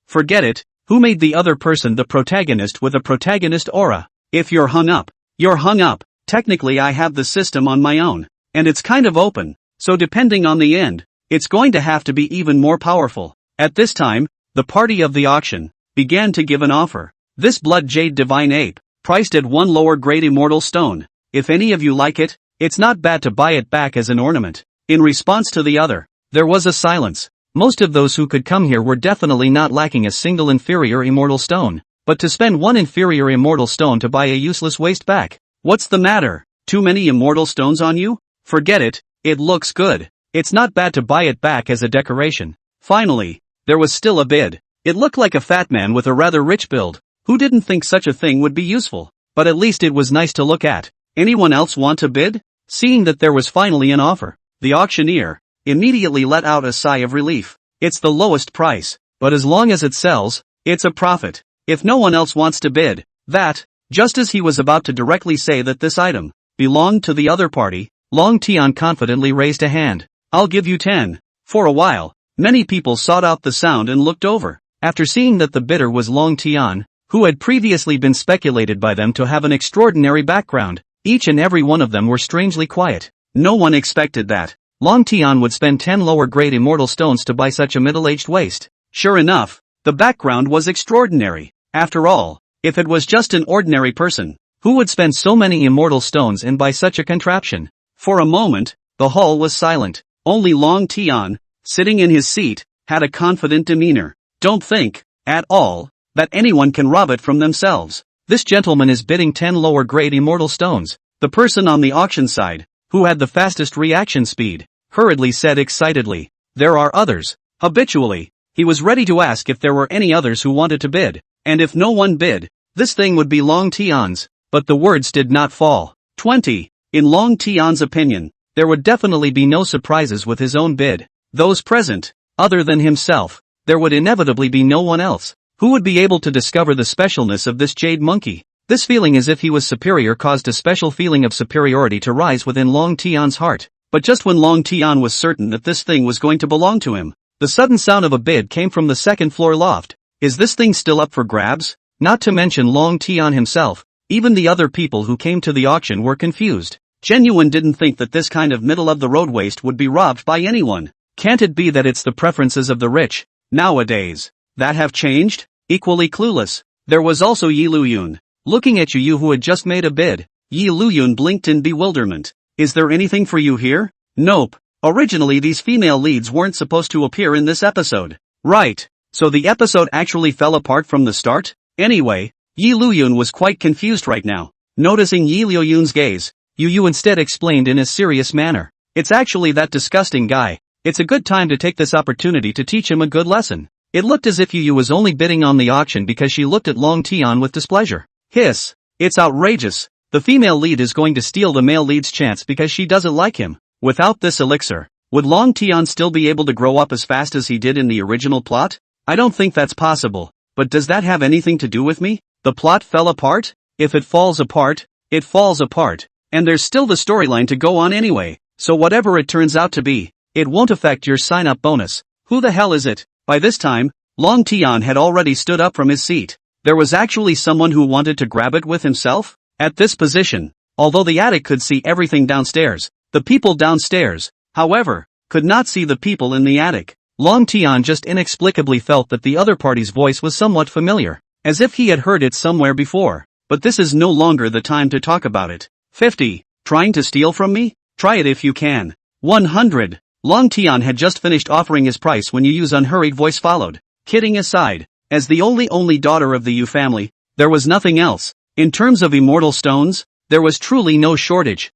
S1: forget it, who made the other person the protagonist with a protagonist aura? If you're hung up, you're hung up. Technically I have the system on my own, and it's kind of open, so depending on the end, it's going to have to be even more powerful. At this time, the party of the auction began to give an offer. This blood jade divine ape, priced at 1 lower grade immortal stone. If any of you like it, it's not bad to buy it back as an ornament. In response to the other, there was a silence. Most of those who could come here were definitely not lacking a single inferior immortal stone, but to spend 1 inferior immortal stone to buy a useless waste back. What's the matter? Too many immortal stones on you? Forget it, it looks good. It's not bad to buy it back as a decoration. Finally, there was still a bid. It looked like a fat man with a rather rich build. Who didn't think such a thing would be useful? But at least it was nice to look at. Anyone else want to bid? Seeing that there was finally an offer, the auctioneer immediately let out a sigh of relief. It's the lowest price, but as long as it sells, it's a profit. If no one else wants to bid, that, just as he was about to directly say that this item belonged to the other party, Long Tian confidently raised a hand. I'll give you 10. For a while, many people sought out the sound and looked over. After seeing that the bidder was Long Tian, who had previously been speculated by them to have an extraordinary background, each and every one of them were strangely quiet. No one expected that Long Tian would spend 10 lower grade immortal stones to buy such a middle-aged waste. Sure enough, the background was extraordinary. After all, if it was just an ordinary person, who would spend so many immortal stones and buy such a contraption? For a moment, the hall was silent. Only Long Tian, sitting in his seat, had a confident demeanor. Don't think, at all, that anyone can rob it from themselves. This gentleman is bidding 10 lower grade immortal stones. The person on the auction side, who had the fastest reaction speed, hurriedly said excitedly, there are others. Habitually, he was ready to ask if there were any others who wanted to bid, and if no one bid, this thing would be Long Tian's, but the words did not fall. 20. In Long Tian's opinion, there would definitely be no surprises with his own bid. Those present, other than himself, there would inevitably be no one else who would be able to discover the specialness of this jade monkey. This feeling as if he was superior caused a special feeling of superiority to rise within Long Tian's heart. But just when Long Tian was certain that this thing was going to belong to him, the sudden sound of a bid came from the second floor loft. Is this thing still up for grabs? Not to mention Long Tian himself, even the other people who came to the auction were confused. Genuine didn't think that this kind of middle-of-the-road waste would be robbed by anyone. Can't it be that it's the preferences of the rich, nowadays, that have changed? Equally clueless, there was also Yi Liuyun. Looking at you who had just made a bid. Yi Liuyun blinked in bewilderment. Is there anything for you here? Nope. Originally these female leads weren't supposed to appear in this episode. Right. So the episode actually fell apart from the start? Anyway, Yi Liuyun was quite confused right now. Noticing Yi Liuyun's gaze, Yu instead explained in a serious manner. It's actually that disgusting guy. It's a good time to take this opportunity to teach him a good lesson. It looked as if Yu was only bidding on the auction because she looked at Long Tian with displeasure. Hiss. It's outrageous. The female lead is going to steal the male lead's chance because she doesn't like him. Without this elixir, would Long Tian still be able to grow up as fast as he did in the original plot? I don't think that's possible. But does that have anything to do with me? The plot fell apart? If it falls apart, it falls apart. And there's still the storyline to go on anyway. So whatever it turns out to be, it won't affect your sign-up bonus. Who the hell is it? By this time, Long Tian had already stood up from his seat. There was actually someone who wanted to grab it with himself? At this position, although the attic could see everything downstairs, the people downstairs, however, could not see the people in the attic. Long Tian just inexplicably felt that the other party's voice was somewhat familiar, as if he had heard it somewhere before. But this is no longer the time to talk about it. 50. Trying to steal from me? Try it if you can. 100. Long Tian had just finished offering his price when Yu's unhurried voice followed. Kidding aside, as the only daughter of the Yu family, there was nothing else. In terms of immortal stones, there was truly no shortage.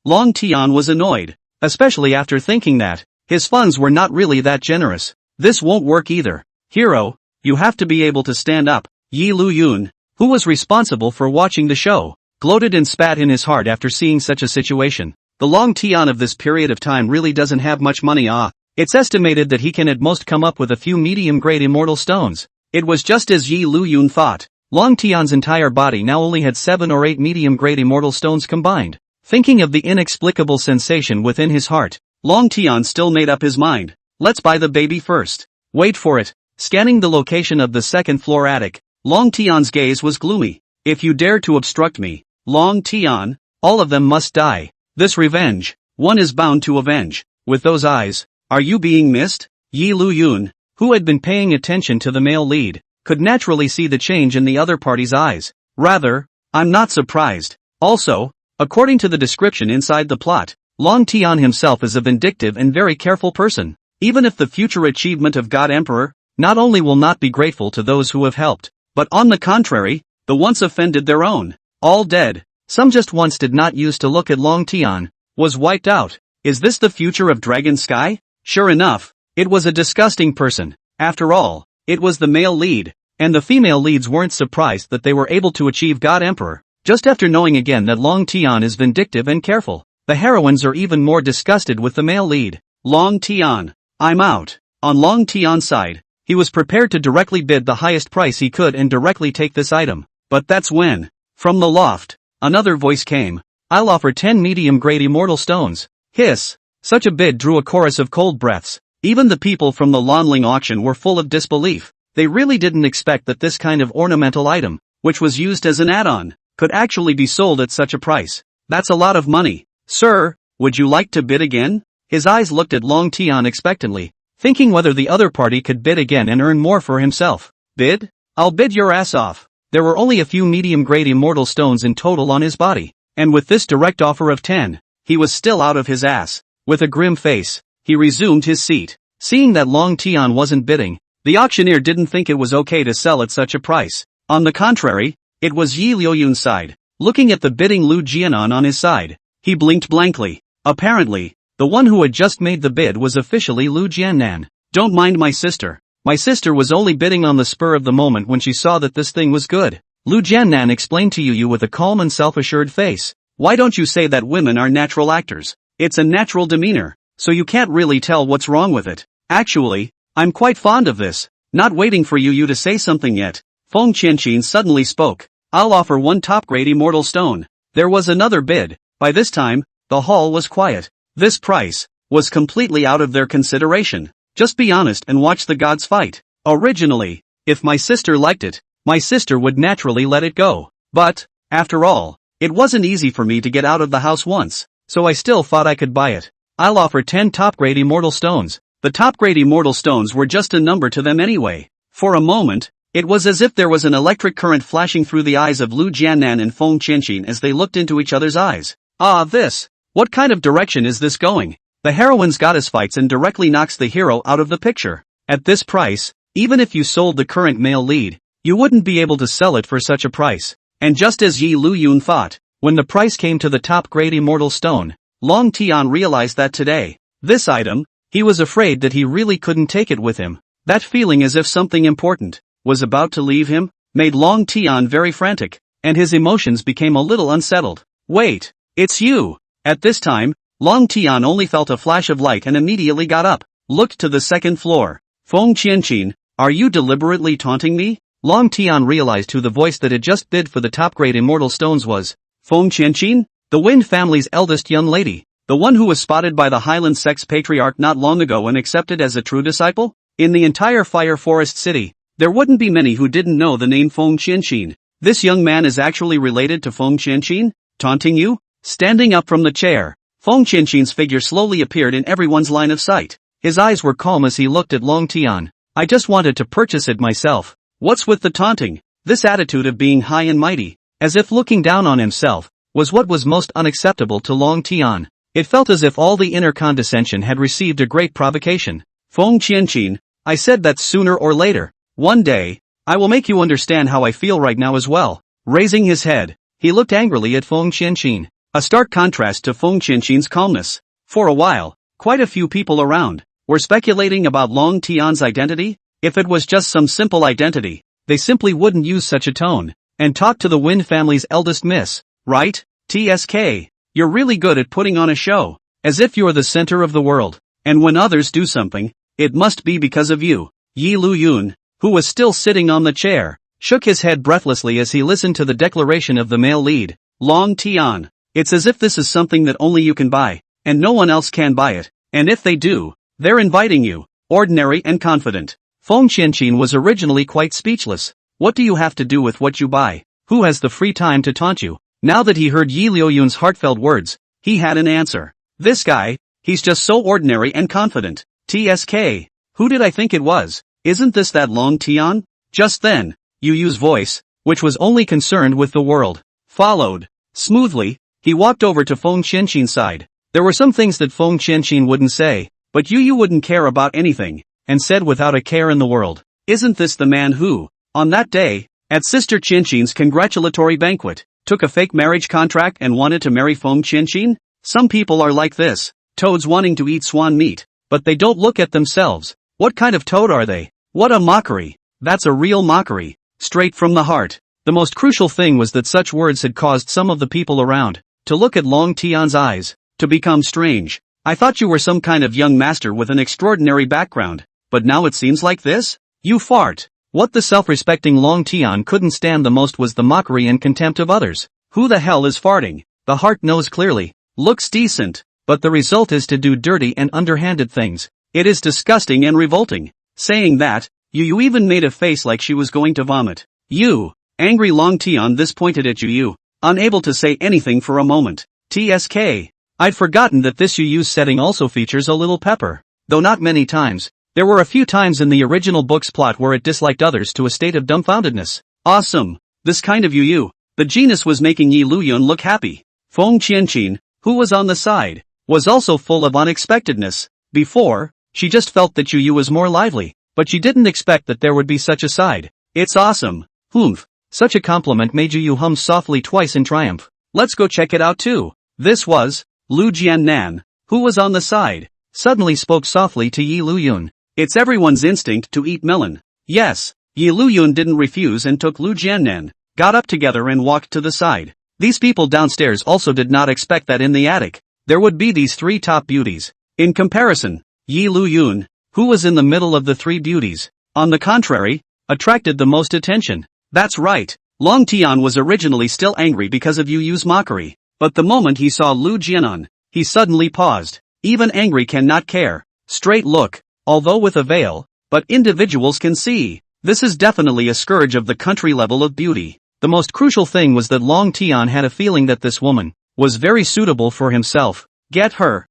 S1: Long Tian was annoyed, especially after thinking that his funds were not really that generous. This won't work either. Hero, you have to be able to stand up. Yi Liuyun, who was responsible for watching the show, gloated and spat in his heart after seeing such a situation. The Long Tian of this period of time really doesn't have much money. It's estimated that he can at most come up with a few medium-grade immortal stones. It was just as Yi Liuyun thought. Long Tian's entire body now only had 7 or 8 medium-grade immortal stones combined. Thinking of the inexplicable sensation within his heart, Long Tian still made up his mind. Let's buy the baby first. Wait for it. Scanning the location of the second-floor attic, Long Tian's gaze was gloomy. If you dare to obstruct me, Long Tian, all of them must die. This revenge, one is bound to avenge. With those eyes, are you being missed? Yi Liuyun, who had been paying attention to the male lead, could naturally see the change in the other party's eyes. Rather, I'm not surprised. Also, according to the description inside the plot, Long Tian himself is a vindictive and very careful person. Even if the future achievement of God Emperor, not only will not be grateful to those who have helped, but on the contrary, the once offended their own. All dead. Some just once did not use to look at Long Tian, was wiped out. Is this the future of Dragon Sky? Sure enough, it was a disgusting person. After all, it was the male lead, and the female leads weren't surprised that they were able to achieve God Emperor. Just after knowing again that Long Tian is vindictive and careful, the heroines are even more disgusted with the male lead. Long Tian, I'm out. On Long Tian's side, he was prepared to directly bid the highest price he could and directly take this item. But that's when, from the loft, another voice came. I'll offer 10 medium-grade immortal stones. Hiss. Such a bid drew a chorus of cold breaths. Even the people from the Lanling auction were full of disbelief. They really didn't expect that this kind of ornamental item, which was used as an add-on, could actually be sold at such a price. That's a lot of money. Sir, would you like to bid again? His eyes looked at Long Tian expectantly, thinking whether the other party could bid again and earn more for himself. Bid? I'll bid your ass off. There were only a few medium-grade immortal stones in total on his body, and with this direct offer of 10, he was still out of his ass. With a grim face, he resumed his seat. Seeing that Long Tian wasn't bidding, the auctioneer didn't think it was okay to sell at such a price. On the contrary, it was Yi Liuyun's side. Looking at the bidding Liu Jianan on his side, he blinked blankly. Apparently, the one who had just made the bid was officially Liu Jianan. Don't mind my sister. My sister was only bidding on the spur of the moment when she saw that this thing was good. Liu Jianan explained to Yu with a calm and self-assured face. Why don't you say that women are natural actors? It's a natural demeanor, so you can't really tell what's wrong with it. Actually, I'm quite fond of this. Not waiting for Yu to say something yet, Feng Qianqin suddenly spoke. I'll offer 1 top-grade immortal stone. There was another bid. By this time, the hall was quiet. This price was completely out of their consideration. Just be honest and watch the gods fight. Originally, if my sister liked it, my sister would naturally let it go. But, after all, It wasn't easy for me to get out of the house once, so I still thought I could buy it. I'll offer 10 top-grade immortal stones. The top-grade immortal stones were just a number to them anyway. For a moment, it was as if there was an electric current flashing through the eyes of Liu Jianan and Feng Qianqin as they looked into each other's eyes. What kind of direction is this going? The heroine's goddess fights and directly knocks the hero out of the picture. At this price, even if you sold the current male lead, you wouldn't be able to sell it for such a price. And just as Liuyun thought, when the price came to the top-grade immortal stone, Long Tian realized that today, this item, he was afraid that he really couldn't take it with him. That feeling as if something important was about to leave him, made Long Tian very frantic, and his emotions became a little unsettled. Wait, it's you! At this time, Long Tian only felt a flash of light and immediately got up, looked to the second floor. Feng Qianqin, are you deliberately taunting me? Long Tian realized who the voice that had just bid for the top-grade immortal stones was. Feng Qianqin? The Wind family's eldest young lady, the one who was spotted by the Hyland Sect's patriarch not long ago and accepted as a true disciple? In the entire Fire Forest city, there wouldn't be many who didn't know the name Feng Qianqin. This young man is actually related to Feng Qianqin? Taunting you? Standing up from the chair, Feng Qianqin's figure slowly appeared in everyone's line of sight. His eyes were calm as he looked at Long Tian. I just wanted to purchase it myself. What's with the taunting? This attitude of being high and mighty, as if looking down on himself, was what was most unacceptable to Long Tian. It felt as if all the inner condescension had received a great provocation. Feng Qianqin, I said that sooner or later. One day, I will make you understand how I feel right now as well. Raising his head, he looked angrily at Feng Qianqin, a stark contrast to Feng Qianqin's calmness. For a while, quite a few people around were speculating about Long Tian's identity. If it was just some simple identity, they simply wouldn't use such a tone and talk to the Wind family's eldest miss, right? TSK, you're really good at putting on a show, as if you're the center of the world, and when others do something, it must be because of you. Liuyun, who was still sitting on the chair, shook his head breathlessly as he listened to the declaration of the male lead. Long Tian, it's as if this is something that only you can buy, and no one else can buy it, and if they do, they're inviting you. Ordinary and confident. Feng Qianqin was originally quite speechless. What do you have to do with what you buy? Who has the free time to taunt you? Now that he heard Liuyun's heartfelt words, he had an answer. This guy, he's just so ordinary and confident. TSK, who did I think it was? Isn't this that Long Tian? Just then, Liuyun's voice, which was only concerned with the world, followed. Smoothly, he walked over to Feng Qianqin's side. There were some things that Feng Qianqin wouldn't say, but Liuyun wouldn't care about anything, and said without a care in the world. Isn't this the man who, on that day, at Sister Qianqin's congratulatory banquet, took a fake marriage contract and wanted to marry Feng Qianqin? Some people are like this, toads wanting to eat swan meat, but they don't look at themselves. What kind of toad are they? What a mockery. That's a real mockery. Straight from the heart. The most crucial thing was that such words had caused some of the people around to look at Long Tian's eyes, to become strange. I thought you were some kind of young master with an extraordinary background, but now it seems like this? You fart. What the self-respecting Long Tian couldn't stand the most was the mockery and contempt of others. Who the hell is farting? The heart knows clearly. Looks decent, but the result is to do dirty and underhanded things. It is disgusting and revolting. Saying that, you even made a face like she was going to vomit. You, angry Long Tian this pointed at you, unable to say anything for a moment. TSK. I'd forgotten that this UU setting also features a little pepper. Though not many times, there were a few times in the original book's plot where it disliked others to a state of dumbfoundedness. Awesome. This kind of UU. The genius was making Liuyun look happy. Feng Qianqin, who was on the side, was also full of unexpectedness. Before, she just felt that UU was more lively, but she didn't expect that there would be such a side. It's awesome. Humph. Such a compliment made UU hum softly twice in triumph. Let's go check it out too. This was Liu Jianan, who was on the side, suddenly spoke softly to Liuyun. It's everyone's instinct to eat melon. Yes, Liuyun didn't refuse and took Liu Jianan, got up together and walked to the side. These people downstairs also did not expect that in the attic there would be these three top beauties. In comparison, Liuyun, who was in the middle of the three beauties, on the contrary, attracted the most attention. That's right, Long Tian was originally still angry because of Yu's mockery, but the moment he saw Liu Jianan, he suddenly paused. Even angry cannot care. Straight look, although with a veil, but individuals can see. This is definitely a scourge of the country level of beauty. The most crucial thing was that Long Tian had a feeling that this woman was very suitable for himself. Get her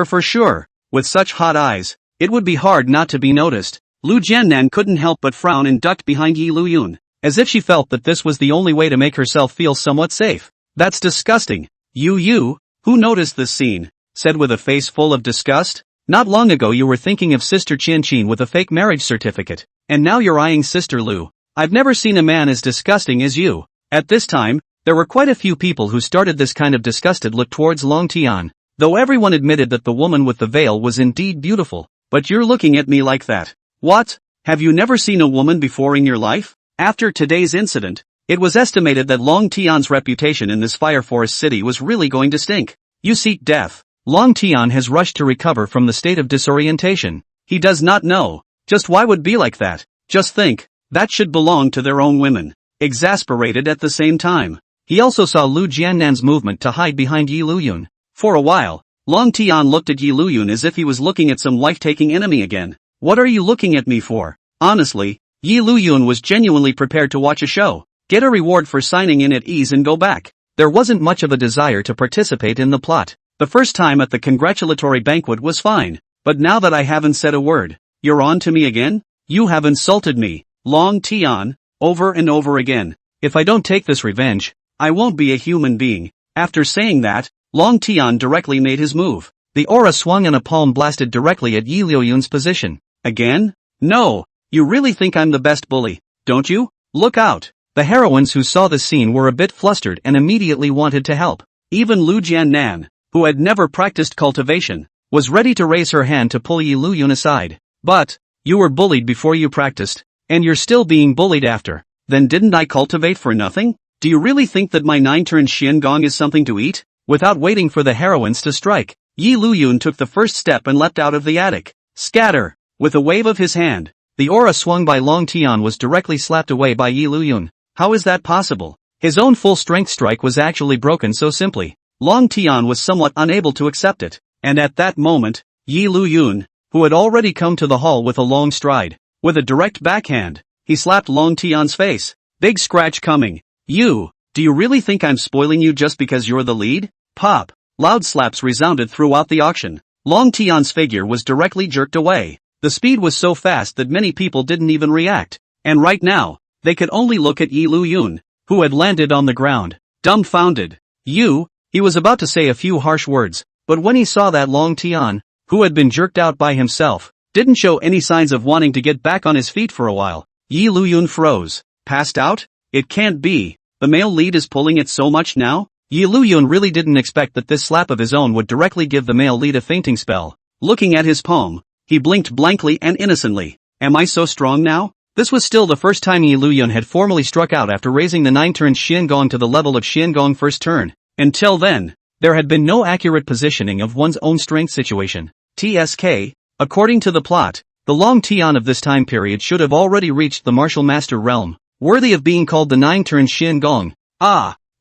S1: for sure. With such hot eyes, it would be hard not to be noticed. Liu Jianan couldn't help but frown and ducked behind Liuyun, as if she felt that this was the only way to make herself feel somewhat safe. That's disgusting. You, who noticed this scene, said with a face full of disgust. Not long ago you were thinking of Sister Qianqin with a fake marriage certificate, and now you're eyeing Sister Liu. I've never seen a man as disgusting as you. At this time, there were quite a few people who started this kind of disgusted look towards Long Tian, though everyone admitted that the woman with the veil was indeed beautiful. But you're looking at me like that. What? Have you never seen a woman before in your life? After today's incident, it was estimated that Long Tian's reputation in this fire forest city was really going to stink. You seek death. Long Tian has rushed to recover from the state of disorientation. He does not know just why would be like that. Just think, that should belong to their own women. Exasperated at the same time, he also saw Liu Jianan's movement to hide behind Liuyun. For a while, Long Tian looked at Liuyun as if he was looking at some life-taking enemy again. What are you looking at me for? Honestly, Liuyun was genuinely prepared to watch a show, get a reward for signing in at ease and go back. There wasn't much of a desire to participate in the plot. The first time at the congratulatory banquet was fine, but now that I haven't said a word, you're on to me again? You have insulted me, Long Tian, over and over again. If I don't take this revenge, I won't be a human being. After saying that, Long Tian directly made his move. The aura swung and a palm blasted directly at Liuyun's position. Again? No, you really think I'm the best bully, don't you? Look out. The heroines who saw this scene were a bit flustered and immediately wanted to help. Even Liu Jianan, who had never practiced cultivation, was ready to raise her hand to pull Liuyun aside. But, you were bullied before you practiced, and you're still being bullied after. Then didn't I cultivate for nothing? Do you really think that my 9-turn Xiangong is something to eat? Without waiting for the heroines to strike, Liuyun took the first step and leapt out of the attic. Scatter! With a wave of his hand, the aura swung by Long Tian was directly slapped away by Liuyun. How is that possible? His own full-strength strike was actually broken so simply. Long Tian was somewhat unable to accept it, and at that moment, Liuyun, who had already come to the hall with a long stride, with a direct backhand, he slapped Long Tian's face. Big scratch coming. Do you really think I'm spoiling you just because you're the lead? Pop! Loud slaps resounded throughout the auction. Long Tian's figure was directly jerked away. The speed was so fast that many people didn't even react, and right now, they could only look at Liuyun, who had landed on the ground, dumbfounded. He was about to say a few harsh words, but when he saw that Long Tian, who had been jerked out by himself, didn't show any signs of wanting to get back on his feet for a while, Liuyun froze. Passed out? It can't be. The male lead is pulling it so much now? Liuyun really didn't expect that this slap of his own would directly give the male lead a fainting spell. Looking at his palm, he blinked blankly and innocently. Am I so strong now? This was still the first time Liuyun had formally struck out after raising the 9-turn Xiangong to the level of Xiangong first turn. Until then, there had been no accurate positioning of one's own strength situation. TSK, according to the plot, the Long Tian of this time period should have already reached the martial master realm, worthy of being called the 9-turn Xiangong.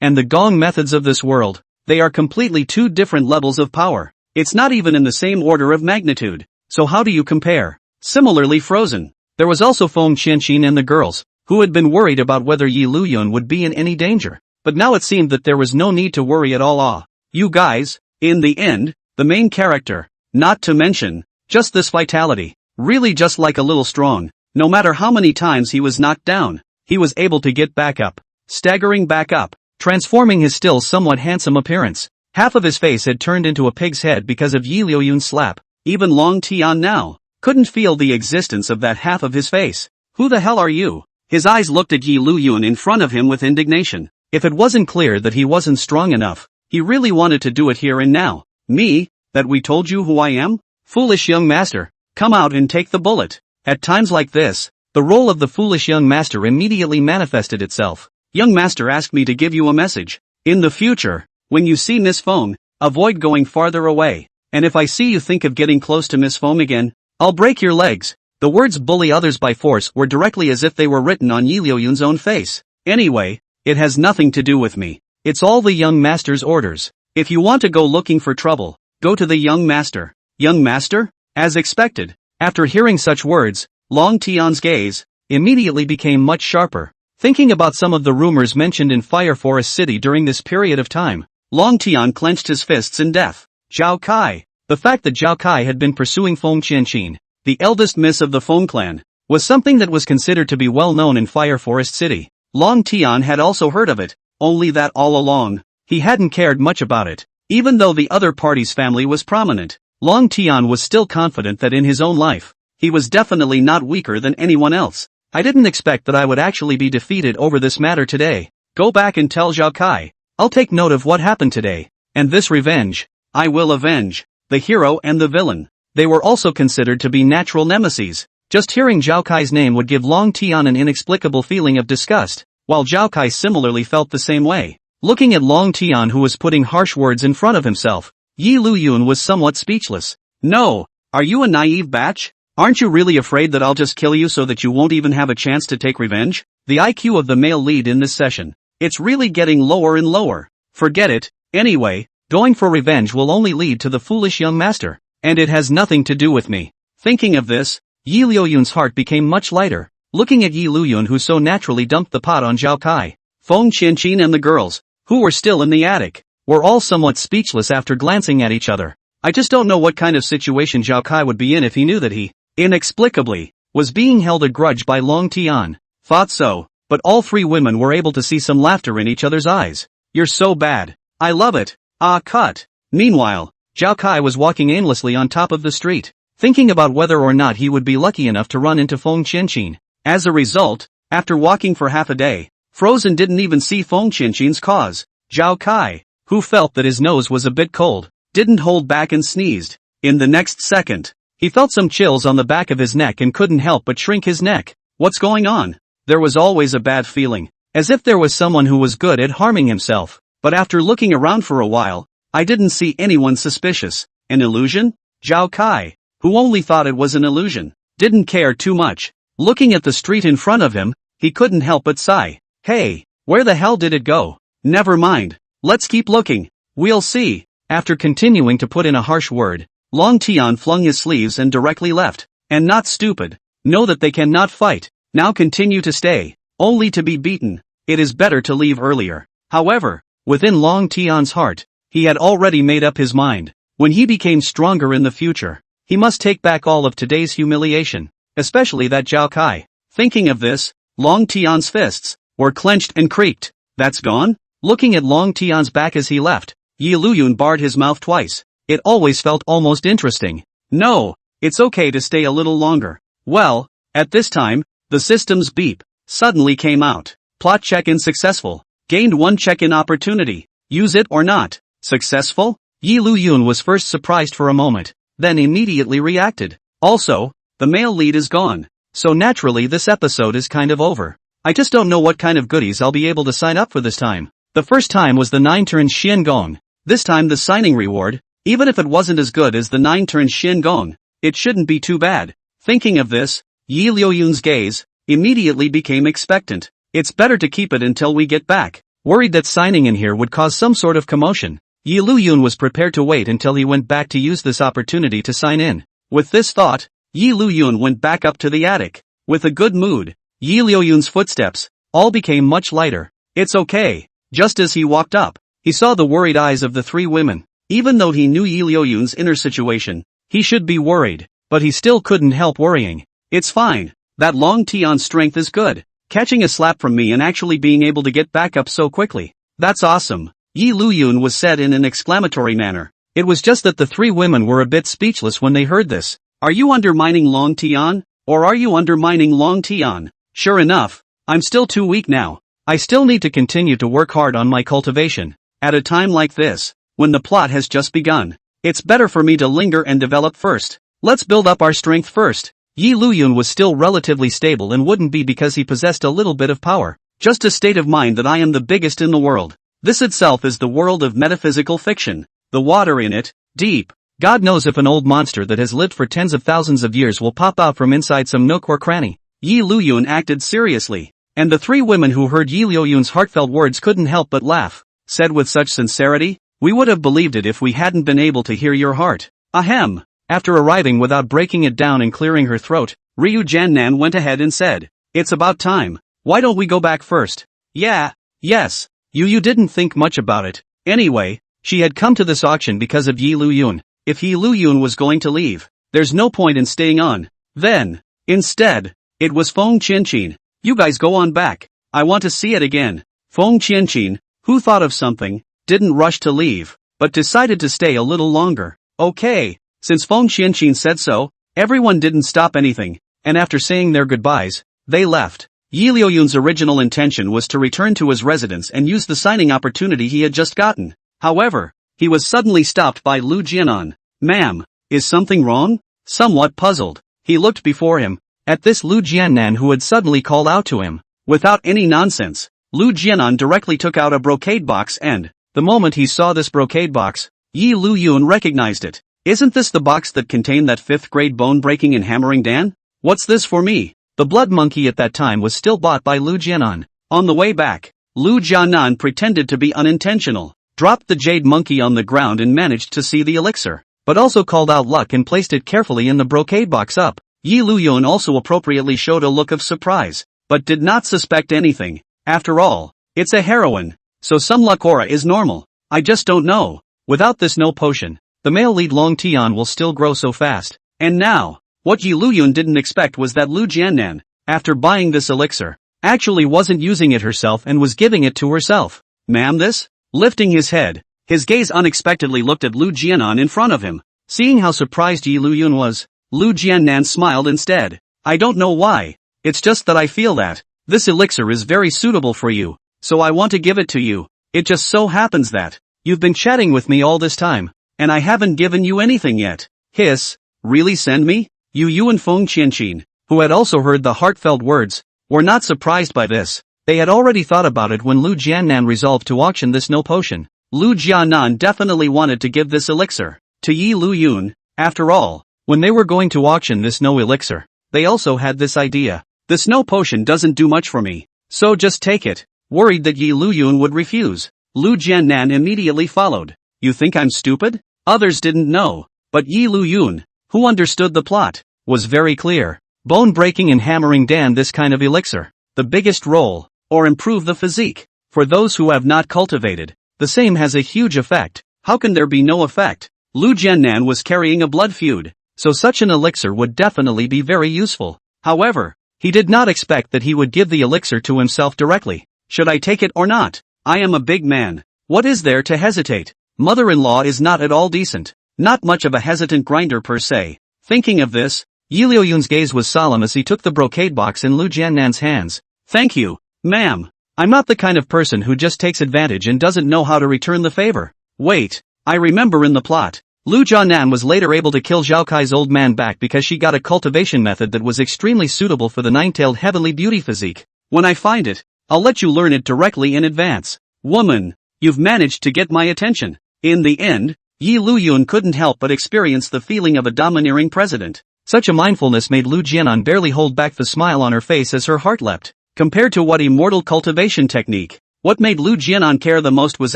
S1: And the Gong methods of this world, they are completely two different levels of power. It's not even in the same order of magnitude. So how do you compare? Similarly frozen, there was also Feng Qianqin and the girls, who had been worried about whether Liuyun would be in any danger. But now it seemed that there was no need to worry at all. You guys, in the end, the main character, not to mention, just this vitality, really just like a little strong. No matter how many times he was knocked down, he was able to get back up, staggering back up, transforming his still somewhat handsome appearance. Half of his face had turned into a pig's head because of Liuyun's slap. Even Long Tian now couldn't feel the existence of that half of his face. Who the hell are you? His eyes looked at Liuyun in front of him with indignation. If it wasn't clear that he wasn't strong enough, he really wanted to do it here and now. Me? That we told you who I am? Foolish young master, come out and take the bullet. At times like this, the role of the foolish young master immediately manifested itself. Young master asked me to give you a message. In the future, when you see Miss Feng, avoid going farther away. And if I see you think of getting close to Miss Feng again, I'll break your legs. The words bully others by force were directly as if they were written on Liuyun's own face. Anyway, it has nothing to do with me. It's all the young master's orders. If you want to go looking for trouble, go to the young master. Young master? As expected, after hearing such words, Long Tian's gaze immediately became much sharper. Thinking about some of the rumors mentioned in Fire Forest City during this period of time, Long Tian clenched his fists in death. Zhao Kai. The fact that Zhao Kai had been pursuing Feng Qianqin, the eldest miss of the Feng clan, was something that was considered to be well known in Fire Forest City. Long Tian had also heard of it, only that all along, he hadn't cared much about it. Even though the other party's family was prominent, Long Tian was still confident that in his own life, he was definitely not weaker than anyone else. I didn't expect that I would actually be defeated over this matter today. Go back and tell Zhao Kai. I'll take note of what happened today. And this revenge, I will avenge. The hero and the villain. They were also considered to be natural nemeses. Just hearing Zhao Kai's name would give Long Tian an inexplicable feeling of disgust, while Zhao Kai similarly felt the same way. Looking at Long Tian, who was putting harsh words in front of himself, Liuyun was somewhat speechless. No, are you a naive batch? Aren't you really afraid that I'll just kill you so that you won't even have a chance to take revenge? The IQ of the male lead in this session. It's really getting lower and lower. Forget it. Anyway, going for revenge will only lead to the foolish young master. And it has nothing to do with me. Thinking of this, Liuyun's heart became much lighter. Looking at Liuyun, who so naturally dumped the pot on Zhao Kai, Feng Qianqin and the girls, who were still in the attic, were all somewhat speechless after glancing at each other. I just don't know what kind of situation Zhao Kai would be in if he knew that he, inexplicably, was being held a grudge by Long Tian. Thought so, but all three women were able to see some laughter in each other's eyes. You're so bad. I love it. Ah, cut. Meanwhile, Zhao Kai was walking aimlessly on top of the street, thinking about whether or not he would be lucky enough to run into Feng Qianqin. As a result, after walking for half a day, Frozen didn't even see Feng Qianqin's cause. Zhao Kai, who felt that his nose was a bit cold, didn't hold back and sneezed. In the next second, he felt some chills on the back of his neck and couldn't help but shrink his neck. What's going on? There was always a bad feeling, as if there was someone who was good at harming himself. But after looking around for a while, I didn't see anyone suspicious. An illusion? Zhao Kai, who only thought it was an illusion, didn't care too much. Looking at the street in front of him, he couldn't help but sigh. Hey, where the hell did it go? Never mind. Let's keep looking. We'll see. After continuing to put in a harsh word, Long Tian flung his sleeves and directly left. And not stupid. Know that they cannot fight. Now continue to stay, only to be beaten. It is better to leave earlier. However, within Long Tian's heart, he had already made up his mind. When he became stronger in the future, he must take back all of today's humiliation, especially that Zhao Kai. Thinking of this, Long Tian's fists were clenched and creaked. That's gone? Looking at Long Tian's back as he left, Liuyun barred his mouth twice. It always felt almost interesting. No, it's okay to stay a little longer. Well, at this time, the system's beep suddenly came out. Plot check-in successful. Gained one check-in opportunity. Use it or not. Successful? Liuyun was first surprised for a moment, then immediately reacted. Also, the male lead is gone. So naturally this episode is kind of over. I just don't know what kind of goodies I'll be able to sign up for this time. The first time was the 9-turn Xiangong. This time the signing reward, even if it wasn't as good as the 9-turn Xiangong, it shouldn't be too bad. Thinking of this, Liuyun's gaze immediately became expectant. It's better to keep it until we get back. Worried that signing in here would cause some sort of commotion, Liuyun was prepared to wait until he went back to use this opportunity to sign in. With this thought, Liuyun went back up to the attic. With a good mood, Liuyun's footsteps all became much lighter. It's okay. Just as he walked up, he saw the worried eyes of the three women. Even though he knew Liuyun's inner situation, he should be worried, but he still couldn't help worrying. It's fine. That Long Tian's strength is good. Catching a slap from me and actually being able to get back up so quickly. That's awesome. Liuyun was said in an exclamatory manner. It was just that the three women were a bit speechless when they heard this. Are you undermining Long Tian? Or are you undermining Long Tian? Sure enough, I'm still too weak now. I still need to continue to work hard on my cultivation. At a time like this, when the plot has just begun, it's better for me to linger and develop first. Let's build up our strength first. Liuyun was still relatively stable and wouldn't be because he possessed a little bit of power. Just a state of mind that I am the biggest in the world. This itself is the world of metaphysical fiction. The water in it, deep. God knows if an old monster that has lived for tens of thousands of years will pop out from inside some nook or cranny. Liuyun acted seriously, and the three women who heard Liuyun's heartfelt words couldn't help but laugh. Said with such sincerity, we would have believed it if we hadn't been able to hear your heart. Ahem. After arriving without breaking it down and clearing her throat, Liu Jianan went ahead and said, it's about time. Why don't we go back first? Yeah, yes. Yu didn't think much about it. Anyway, she had come to this auction because of Liuyun. If Liuyun was going to leave, there's no point in staying on. Then, instead, it was Feng Qianqin. You guys go on back. I want to see it again. Feng Qianqin, who thought of something, didn't rush to leave, but decided to stay a little longer. Okay, since Feng Qianqin said so, everyone didn't stop anything, and after saying their goodbyes, they left. Liuyun's original intention was to return to his residence and use the signing opportunity he had just gotten. However, he was suddenly stopped by Liu Jianan. Ma'am, is something wrong? Somewhat puzzled, he looked before him, at this Liu Jianan who had suddenly called out to him. Without any nonsense, Liu Jianan directly took out a brocade box and, the moment he saw this brocade box, Liuyun recognized it. Isn't this the box that contained that 5th grade bone breaking and hammering Dan? What's this for me? The blood monkey at that time was still bought by Liu Jianan. On the way back, Liu Jianan pretended to be unintentional, dropped the jade monkey on the ground and managed to see the elixir, but also called out luck and placed it carefully in the brocade box up. Liuyun also appropriately showed a look of surprise, but did not suspect anything. After all, it's a heroine, so some luck aura is normal. I just don't know. Without this no potion, the male lead Long Tian will still grow so fast. And now, what Liuyun didn't expect was that Liu Jianan, after buying this elixir, actually wasn't using it herself and was giving it to herself. Ma'am, this? Lifting his head, his gaze unexpectedly looked at Liu Jianan in front of him. Seeing how surprised Liuyun was, Liu Jianan smiled instead. I don't know why, it's just that I feel that this elixir is very suitable for you, so I want to give it to you. It just so happens that you've been chatting with me all this time, and I haven't given you anything yet. Hiss, really send me? Yu and Feng Qianqin, who had also heard the heartfelt words, were not surprised by this. They had already thought about it when Liu Jianan resolved to auction this no potion. Liu Jianan definitely wanted to give this elixir to Liuyun. After all, when they were going to auction this no elixir, they also had this idea. This no potion doesn't do much for me, so just take it. Worried that Liuyun would refuse, Liu Jianan immediately followed. You think I'm stupid? Others didn't know, but Liuyun, who understood the plot, was very clear. Bone breaking and hammering Dan this kind of elixir, the biggest role, or improve the physique. For those who have not cultivated, the same has a huge effect. How can there be no effect? Liu Jianan was carrying a blood feud, so such an elixir would definitely be very useful. However, he did not expect that he would give the elixir to himself directly. Should I take it or not? I am a big man. What is there to hesitate? Mother-in-law is not at all decent. Not much of a hesitant grinder per se. Thinking of this, Liuyun's gaze was solemn as he took the brocade box in Liu Jianan's hands. Thank you, ma'am. I'm not the kind of person who just takes advantage and doesn't know how to return the favor. Wait, I remember in the plot, Liu Jianan was later able to kill Zhao Kai's old man back because she got a cultivation method that was extremely suitable for the nine-tailed heavenly beauty physique. When I find it, I'll let you learn it directly in advance. Woman, you've managed to get my attention. In the end, Liuyun couldn't help but experience the feeling of a domineering president. Such a mindfulness made Liu Jianan barely hold back the smile on her face as her heart leapt. Compared to what immortal cultivation technique, what made Liu Jianan care the most was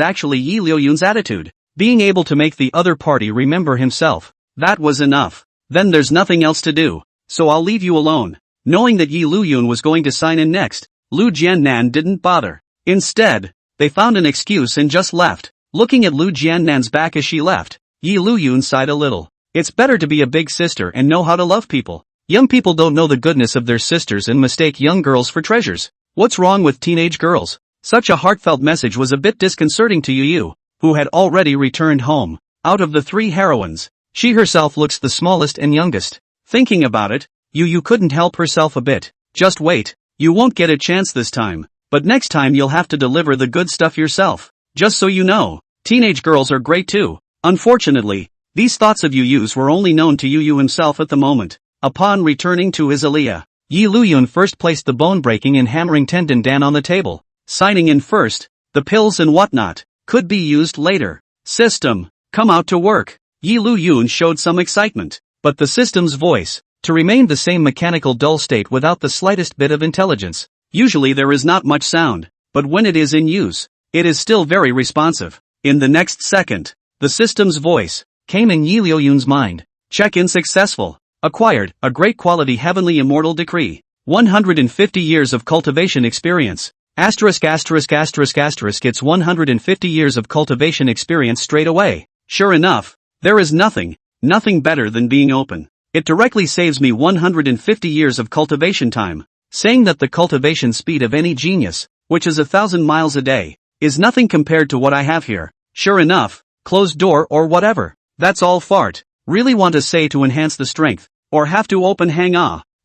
S1: actually Liuyun's attitude. Being able to make the other party remember himself. That was enough. Then there's nothing else to do, so I'll leave you alone. Knowing that Liuyun was going to sign in next, Liu Jianan didn't bother. Instead, they found an excuse and just left. Looking at Liu Jianan's back as she left, Liuyun sighed a little. It's better to be a big sister and know how to love people. Young people don't know the goodness of their sisters and mistake young girls for treasures. What's wrong with teenage girls? Such a heartfelt message was a bit disconcerting to Yu, who had already returned home. Out of the three heroines, she herself looks the smallest and youngest. Thinking about it, Yu couldn't help herself a bit. Just wait, you won't get a chance this time, but next time you'll have to deliver the good stuff yourself. Just so you know, teenage girls are great too. Unfortunately, these thoughts of Yuyu's were only known to Yu himself at the moment. Upon returning to his Aliyah, Liuyun first placed the bone-breaking and hammering tendon Dan on the table. Signing in first, the pills and whatnot could be used later. System, come out to work. Liuyun showed some excitement, but the system's voice, to remain the same mechanical dull state without the slightest bit of intelligence. Usually there is not much sound, but when it is in use, it is still very responsive. In the next second, the system's voice came in Liuyun's mind. Check-in successful. Acquired, a great quality heavenly immortal decree. 150 years of cultivation experience. Asterisk asterisk asterisk asterisk It's 150 years of cultivation experience straight away. Sure enough, there is nothing better than being open. It directly saves me 150 years of cultivation time. Saying that the cultivation speed of any genius, which is 1,000 miles a day, is nothing compared to what I have here. Sure enough, closed door or whatever. That's all fart. Really want to say to enhance the strength, or have to open hang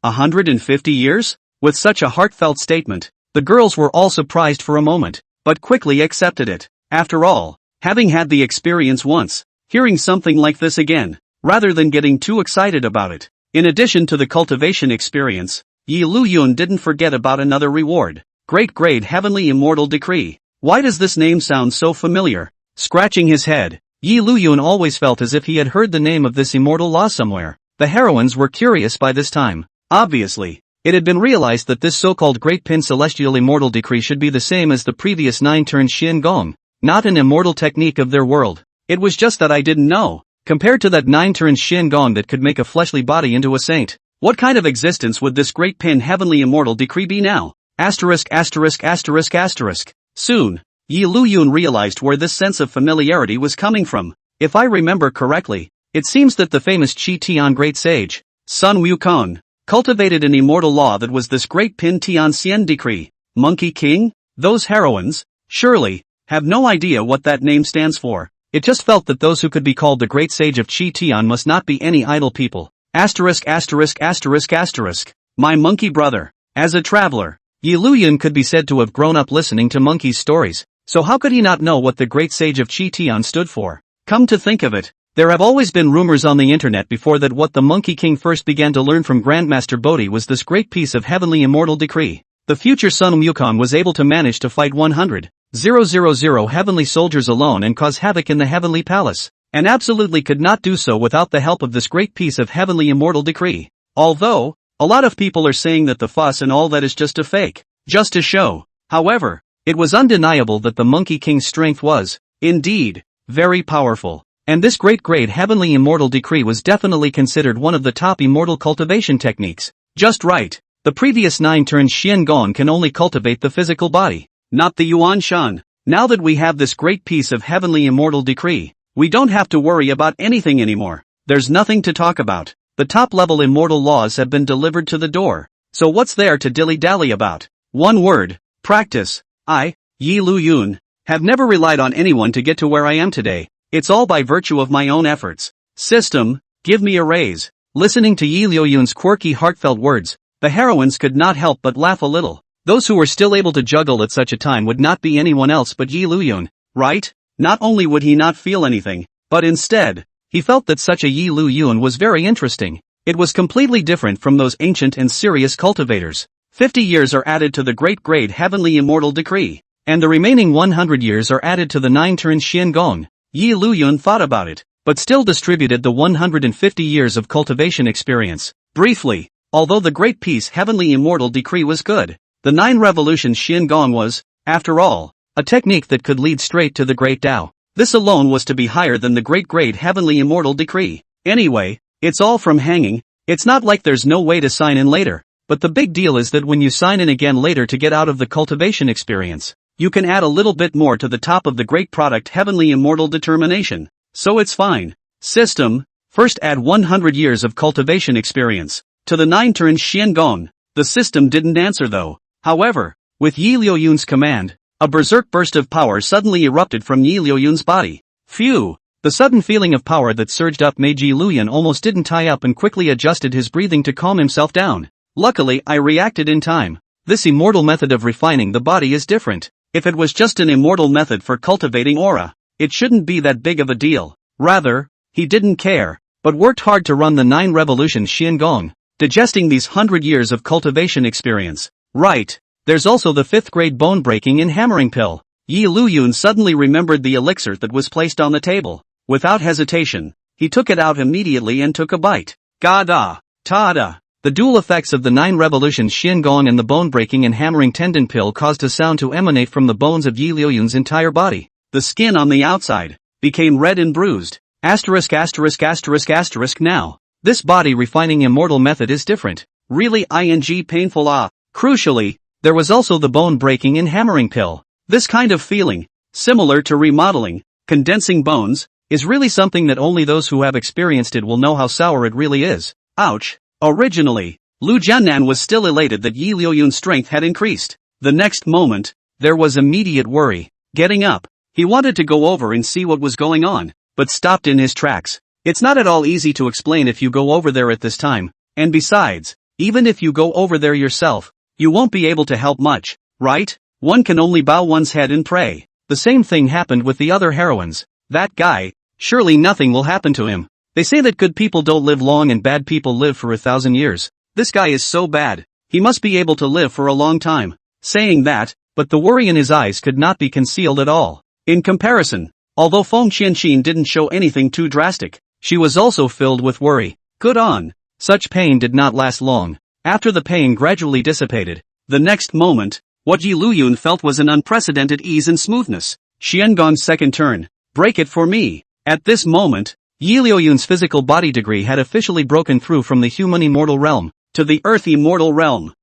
S1: 150 years? With such a heartfelt statement, the girls were all surprised for a moment, but quickly accepted it. After all, having had the experience once, hearing something like this again, rather than getting too excited about it. In addition to the cultivation experience, Liuyun didn't forget about another reward. Great grade heavenly immortal decree. Why does this name sound so familiar? Scratching his head, Liuyun always felt as if he had heard the name of this immortal law somewhere. The heroines were curious by this time. Obviously, it had been realized that this so-called Great Pin Celestial Immortal Decree should be the same as the previous 9-turn Xian Gong, not an immortal technique of their world. It was just that I didn't know. Compared to that 9-turn Xian Gong that could make a fleshly body into a saint, what kind of existence would this Great Pin Heavenly Immortal Decree be now? Asterisk asterisk asterisk asterisk. Soon, Liuyun realized where this sense of familiarity was coming from. If I remember correctly, it seems that the famous Tian great sage, Sun Wukong, cultivated an immortal law that was this Great Pin Tian Xian Decree. Monkey King? Those heroines, surely, have no idea what that name stands for. It just felt that those who could be called the great sage of Tian must not be any idle people. Asterisk asterisk asterisk asterisk. My monkey brother. As a traveler, Liuyun could be said to have grown up listening to monkeys' stories, so how could he not know what the great sage of Tian stood for? Come to think of it, there have always been rumors on the internet before that what the Monkey King first began to learn from Grandmaster Bodhi was this great piece of heavenly immortal decree. The future Sun Wukong was able to manage to fight 100,000 heavenly soldiers alone and cause havoc in the heavenly palace, and absolutely could not do so without the help of this great piece of heavenly immortal decree. Although, a lot of people are saying that the fuss and all that is just a fake, just a show. However, it was undeniable that the Monkey King's strength was, indeed, very powerful, and this great heavenly immortal decree was definitely considered one of the top immortal cultivation techniques. Just right, the previous 9-turn Xian Gong can only cultivate the physical body, not the Yuan Shan. Now that we have this great piece of heavenly immortal decree, we don't have to worry about anything anymore. There's nothing to talk about. The top-level immortal laws have been delivered to the door, so what's there to dilly-dally about? One word, practice. I, Liuyun, have never relied on anyone to get to where I am today. It's all by virtue of my own efforts. System, give me a raise. Listening to Liuyun's quirky heartfelt words, the heroines could not help but laugh a little. Those who were still able to juggle at such a time would not be anyone else but Liuyun, right? Not only would he not feel anything, but instead, he felt that such a Liuyun was very interesting. It was completely different from those ancient and serious cultivators. 50 years are added to the great heavenly immortal decree, and the remaining 100 years are added to the 9-turn Xian Gong. Liuyun thought about it, but still distributed the 150 years of cultivation experience. Briefly, although the great piece heavenly immortal decree was good, the 9 revolution Xian Gong was, after all, a technique that could lead straight to the great Tao. This alone was to be higher than the great heavenly immortal decree. Anyway, it's all from hanging. It's not like there's no way to sign in later, but the big deal is that when you sign in again later to get out of the cultivation experience, you can add a little bit more to the top of the great product heavenly immortal determination. So it's fine. System, first add 100 years of cultivation experience to the 9-turn Xian Gong. The system didn't answer though. However, with Liuyun's command, a berserk burst of power suddenly erupted from Liuyun's body. Phew! The sudden feeling of power that surged up made Liuyun almost didn't tie up and quickly adjusted his breathing to calm himself down. Luckily, I reacted in time. This immortal method of refining the body is different. If it was just an immortal method for cultivating aura, it shouldn't be that big of a deal. Rather, he didn't care, but worked hard to run the 9 revolution Xian Gong, digesting these 100 years of cultivation experience. Right. There's also the 5th grade bone breaking and hammering pill. Liuyun suddenly remembered the elixir that was placed on the table. Without hesitation, he took it out immediately and took a bite. Ga-da, ta-da. The dual effects of the 9 revolution Xian Gong and the bone breaking and hammering tendon pill caused a sound to emanate from the bones of Liuyun's entire body. The skin on the outside became red and bruised. Asterisk asterisk asterisk asterisk now. This body refining immortal method is different. Really painful Crucially, there was also the bone-breaking and hammering pill. This kind of feeling, similar to remodeling, condensing bones, is really something that only those who have experienced it will know how sour it really is. Ouch. Originally, Liu Jianan was still elated that Liuyun's strength had increased. The next moment, there was immediate worry. Getting up, he wanted to go over and see what was going on, but stopped in his tracks. It's not at all easy to explain if you go over there at this time, and besides, even if you go over there yourself, you won't be able to help much, right? One can only bow one's head and pray. The same thing happened with the other heroines. That guy, surely nothing will happen to him. They say that good people don't live long and bad people live for 1,000 years. This guy is so bad, he must be able to live for a long time. Saying that, but the worry in his eyes could not be concealed at all. In comparison, although Feng Qianqin didn't show anything too drastic, she was also filled with worry. Good on. Such pain did not last long. After the pain gradually dissipated, the next moment, what Liuyun felt was an unprecedented ease and smoothness. Qiangong's second turn. Break it for me. At this moment, Liuyun's physical body degree had officially broken through from the human immortal realm to the earth immortal realm.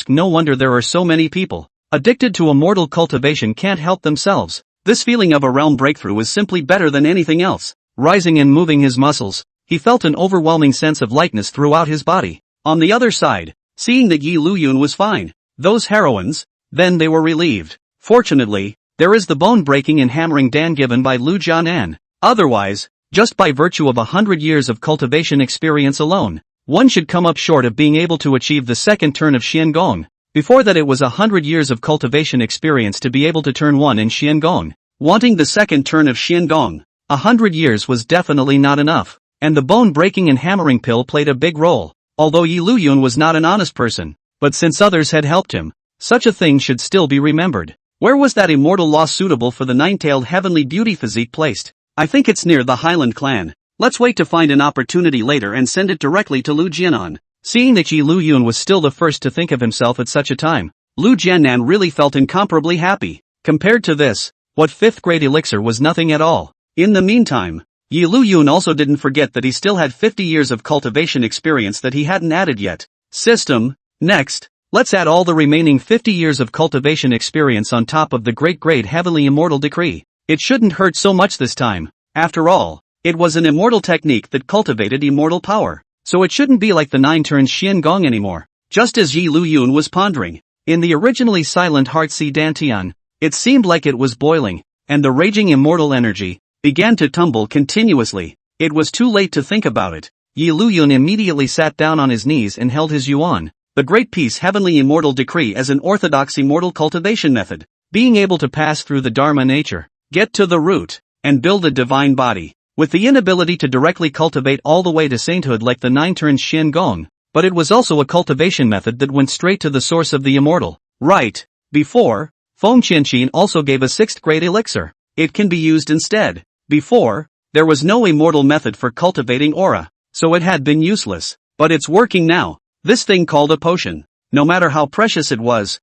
S1: No wonder there are so many people addicted to immortal cultivation can't help themselves. This feeling of a realm breakthrough is simply better than anything else. Rising and moving his muscles, he felt an overwhelming sense of lightness throughout his body. On the other side, seeing that Liuyun was fine, those heroines, then they were relieved. Fortunately, there is the bone-breaking and hammering dan given by Liu Jianan. Otherwise, just by virtue of 100 years of cultivation experience alone, one should come up short of being able to achieve the second turn of Qiangong. Before that it was 100 years of cultivation experience to be able to turn one in Qiangong. Wanting the second turn of Qiangong, 100 years was definitely not enough, and the bone-breaking and hammering pill played a big role. Although Liuyun was not an honest person, but since others had helped him, such a thing should still be remembered. Where was that immortal law suitable for the nine-tailed heavenly beauty physique placed? I think it's near the Hyland clan. Let's wait to find an opportunity later and send it directly to Liu Jianan. Seeing that Liuyun was still the first to think of himself at such a time, Liu Jianan really felt incomparably happy. Compared to this, what 5th grade elixir was nothing at all. In the meantime, Liuyun also didn't forget that he still had 50 years of cultivation experience that he hadn't added yet. System. Next, let's add all the remaining 50 years of cultivation experience on top of the great grade heavenly immortal decree. It shouldn't hurt so much this time. After all, it was an immortal technique that cultivated immortal power. So it shouldn't be like the 9 turns Qiangong anymore. Just as Liuyun was pondering, in the originally silent Heartsea Dantian, it seemed like it was boiling, and the raging immortal energy began to tumble continuously. It was too late to think about it. Liuyun immediately sat down on his knees and held his yuan, the Great Peace Heavenly Immortal Decree as an orthodox immortal cultivation method, being able to pass through the Dharma nature, get to the root, and build a divine body. With the inability to directly cultivate all the way to sainthood like the 9 turns Qiangong, but it was also a cultivation method that went straight to the source of the immortal. Right. Before, Feng Qianqin also gave a 6th grade elixir. It can be used instead. Before, there was no immortal method for cultivating aura, so it had been useless. But it's working now. This thing called a potion. No matter how precious it was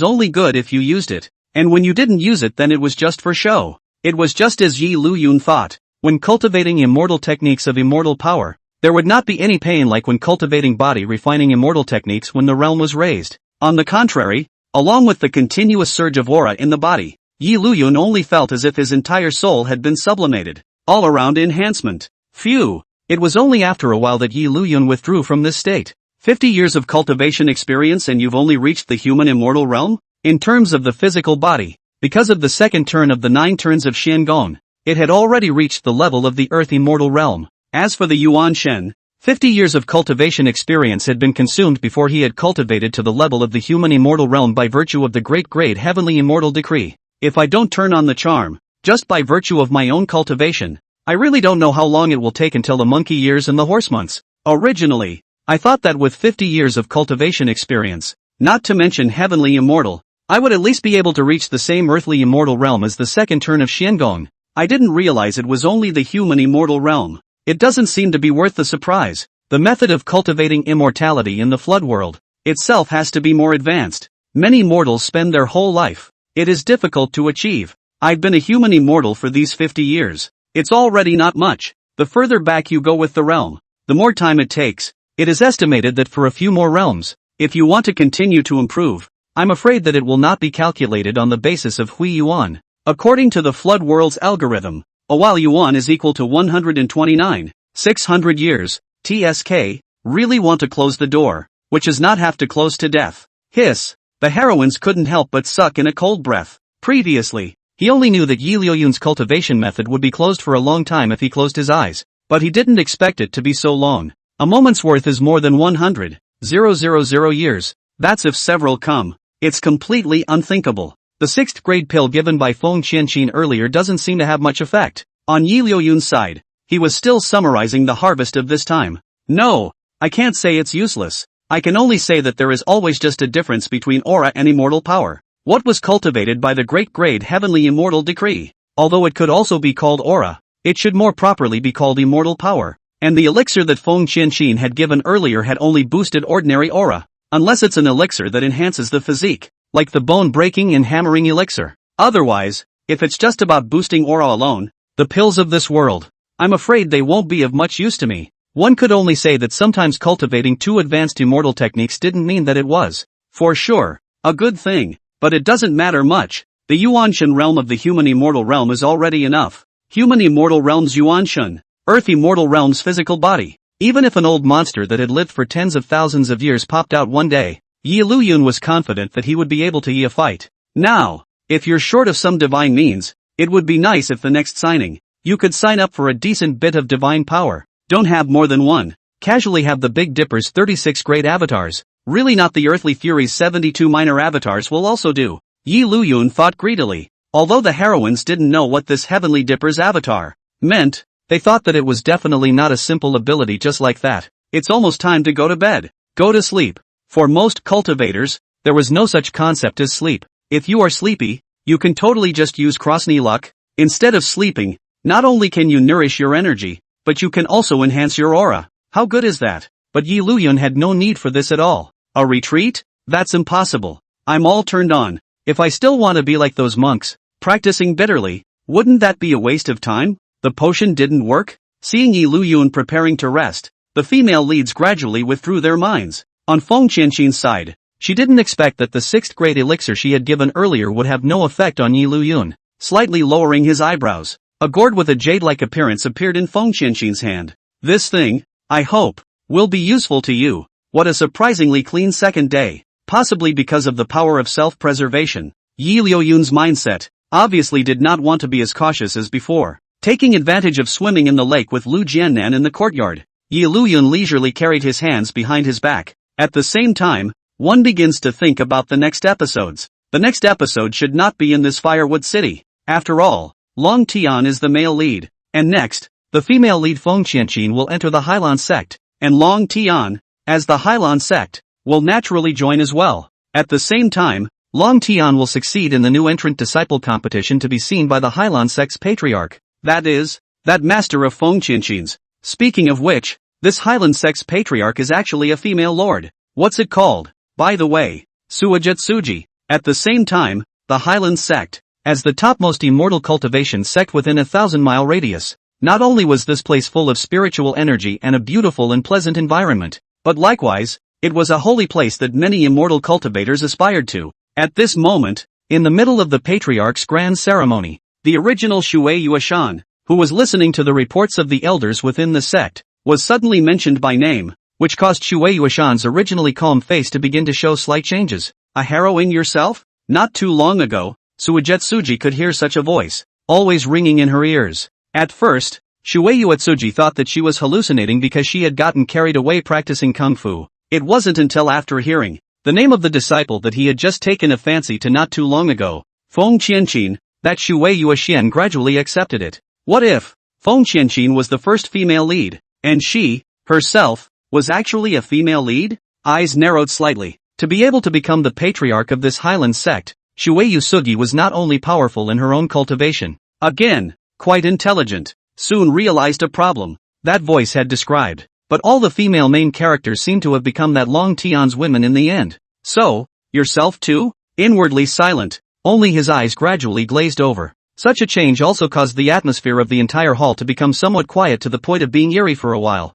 S1: only good if you used it. And when you didn't use it then it was just for show. It was just as Liuyun thought. When cultivating immortal techniques of immortal power, there would not be any pain like when cultivating body refining immortal techniques when the realm was raised. On the contrary, along with the continuous surge of aura in the body, Liuyun only felt as if his entire soul had been sublimated. All-around enhancement. Phew! It was only after a while that Liuyun withdrew from this state. 50 years of cultivation experience and you've only reached the human immortal realm? In terms of the physical body, because of the second turn of the 9 turns of Qiangong, it had already reached the level of the earth immortal realm. As for the Yuan Shen, 50 years of cultivation experience had been consumed before he had cultivated to the level of the human immortal realm by virtue of the great grade heavenly immortal decree. If I don't turn on the charm, just by virtue of my own cultivation, I really don't know how long it will take until the monkey years and the horse months. Originally, I thought that with 50 years of cultivation experience, not to mention heavenly immortal, I would at least be able to reach the same earthly immortal realm as the second turn of Qiangong. I didn't realize it was only the human immortal realm. It doesn't seem to be worth the surprise. The method of cultivating immortality in the flood world itself has to be more advanced. Many mortals spend their whole life. It is difficult to achieve. I've been a human immortal for these 50 years. It's already not much. The further back you go with the realm, the more time it takes. It is estimated that for a few more realms, if you want to continue to improve, I'm afraid that it will not be calculated on the basis of Hui Yuan. According to the Flood World's algorithm, a while Yuan is equal to 129, 600 years, TSK, really want to close the door, which is not have to close to death. Hiss. The heroines couldn't help but suck in a cold breath. Previously, he only knew that Liuyun's cultivation method would be closed for a long time if he closed his eyes, but he didn't expect it to be so long. A moment's worth is more than 100,000 years. That's if several come. It's completely unthinkable. The 6th grade pill given by Feng Qianqin earlier doesn't seem to have much effect. On Liuyun's side, he was still summarizing the harvest of this time. No, I can't say it's useless. I can only say that there is always just a difference between aura and immortal power. What was cultivated by the great grade heavenly immortal decree? Although it could also be called aura, it should more properly be called immortal power. And the elixir that Feng Qianqin had given earlier had only boosted ordinary aura. Unless it's an elixir that enhances the physique, like the bone-breaking and hammering elixir. Otherwise, if it's just about boosting aura alone, the pills of this world, I'm afraid they won't be of much use to me. One could only say that sometimes cultivating too advanced immortal techniques didn't mean that it was, for sure, a good thing, but it doesn't matter much. The Yuanshan realm of the human immortal realm is already enough. Human immortal realm's Yuanshan, Earth immortal realm's physical body. Even if an old monster that had lived for tens of thousands of years popped out one day, Liuyun was confident that he would be able to fight. Now, if you're short of some divine means, it would be nice if the next signing, you could sign up for a decent bit of divine power. Don't have more than one. Casually have the Big Dipper's 36 great avatars. Really not the Earthly Fury's 72 minor avatars will also do. Liuyun thought greedily. Although the heroines didn't know what this Heavenly Dipper's avatar meant, they thought that it was definitely not a simple ability just like that. It's almost time to go to bed. Go to sleep. For most cultivators, there was no such concept as sleep. If you are sleepy, you can totally just use cross-knee luck. Instead of sleeping, not only can you nourish your energy, but you can also enhance your aura. How good is that? But Liuyun had no need for this at all. A retreat? That's impossible. I'm all turned on. If I still want to be like those monks, practicing bitterly, wouldn't that be a waste of time? The potion didn't work? Seeing Liuyun preparing to rest, the female leads gradually withdrew their minds. On Feng Qianqin's side, she didn't expect that the 6th grade elixir she had given earlier would have no effect on Liuyun. Slightly lowering his eyebrows, a gourd with a jade-like appearance appeared in Feng Qianqin's hand. This thing, I hope, will be useful to you. What a surprisingly clean second day. Possibly because of the power of self-preservation, Liuyun's mindset obviously did not want to be as cautious as before. Taking advantage of swimming in the lake with Liu Jianan in the courtyard, Liuyun leisurely carried his hands behind his back. At the same time, one begins to think about the next episodes. The next episode should not be in this firewood city. After all, Long Tian is the male lead, and next, the female lead Feng Qianqin will enter the Hyland Sect, and Long Tian, as the Hyland Sect, will naturally join as well. At the same time, Long Tian will succeed in the new entrant disciple competition to be seen by the Hyland Sect's patriarch. That is, that master of Feng Qianqin's. Speaking of which, this Hyland Sect's patriarch is actually a female lord. What's it called? By the way, Suajetsuji. At the same time, the Hyland Sect, as the topmost immortal cultivation sect within a 1,000-mile radius. Not only was this place full of spiritual energy and a beautiful and pleasant environment, but likewise, it was a holy place that many immortal cultivators aspired to. At this moment, in the middle of the patriarch's grand ceremony, the original Shui Yuashan, who was listening to the reports of the elders within the sect, was suddenly mentioned by name, which caused Shui Yuashan's originally calm face to begin to show slight changes. A heroine yourself? Not too long ago, Suajetsuji could hear such a voice, always ringing in her ears. At first, Shui Yuatsuji thought that she was hallucinating because she had gotten carried away practicing kung fu. It wasn't until after hearing the name of the disciple that he had just taken a fancy to not too long ago, Feng Qianqin, that Shui Yuashan gradually accepted it. What if Feng Qianqin was the first female lead, and she, herself, was actually a female lead? Eyes narrowed slightly. To be able to become the patriarch of this Hyland Sect, Shui Yusugi was not only powerful in her own cultivation, again, quite intelligent, soon realized a problem that voice had described. But all the female main characters seem to have become that Long Tian's women in the end. So, yourself too? Inwardly silent, only his eyes gradually glazed over. Such a change also caused the atmosphere of the entire hall to become somewhat quiet to the point of being eerie for a while.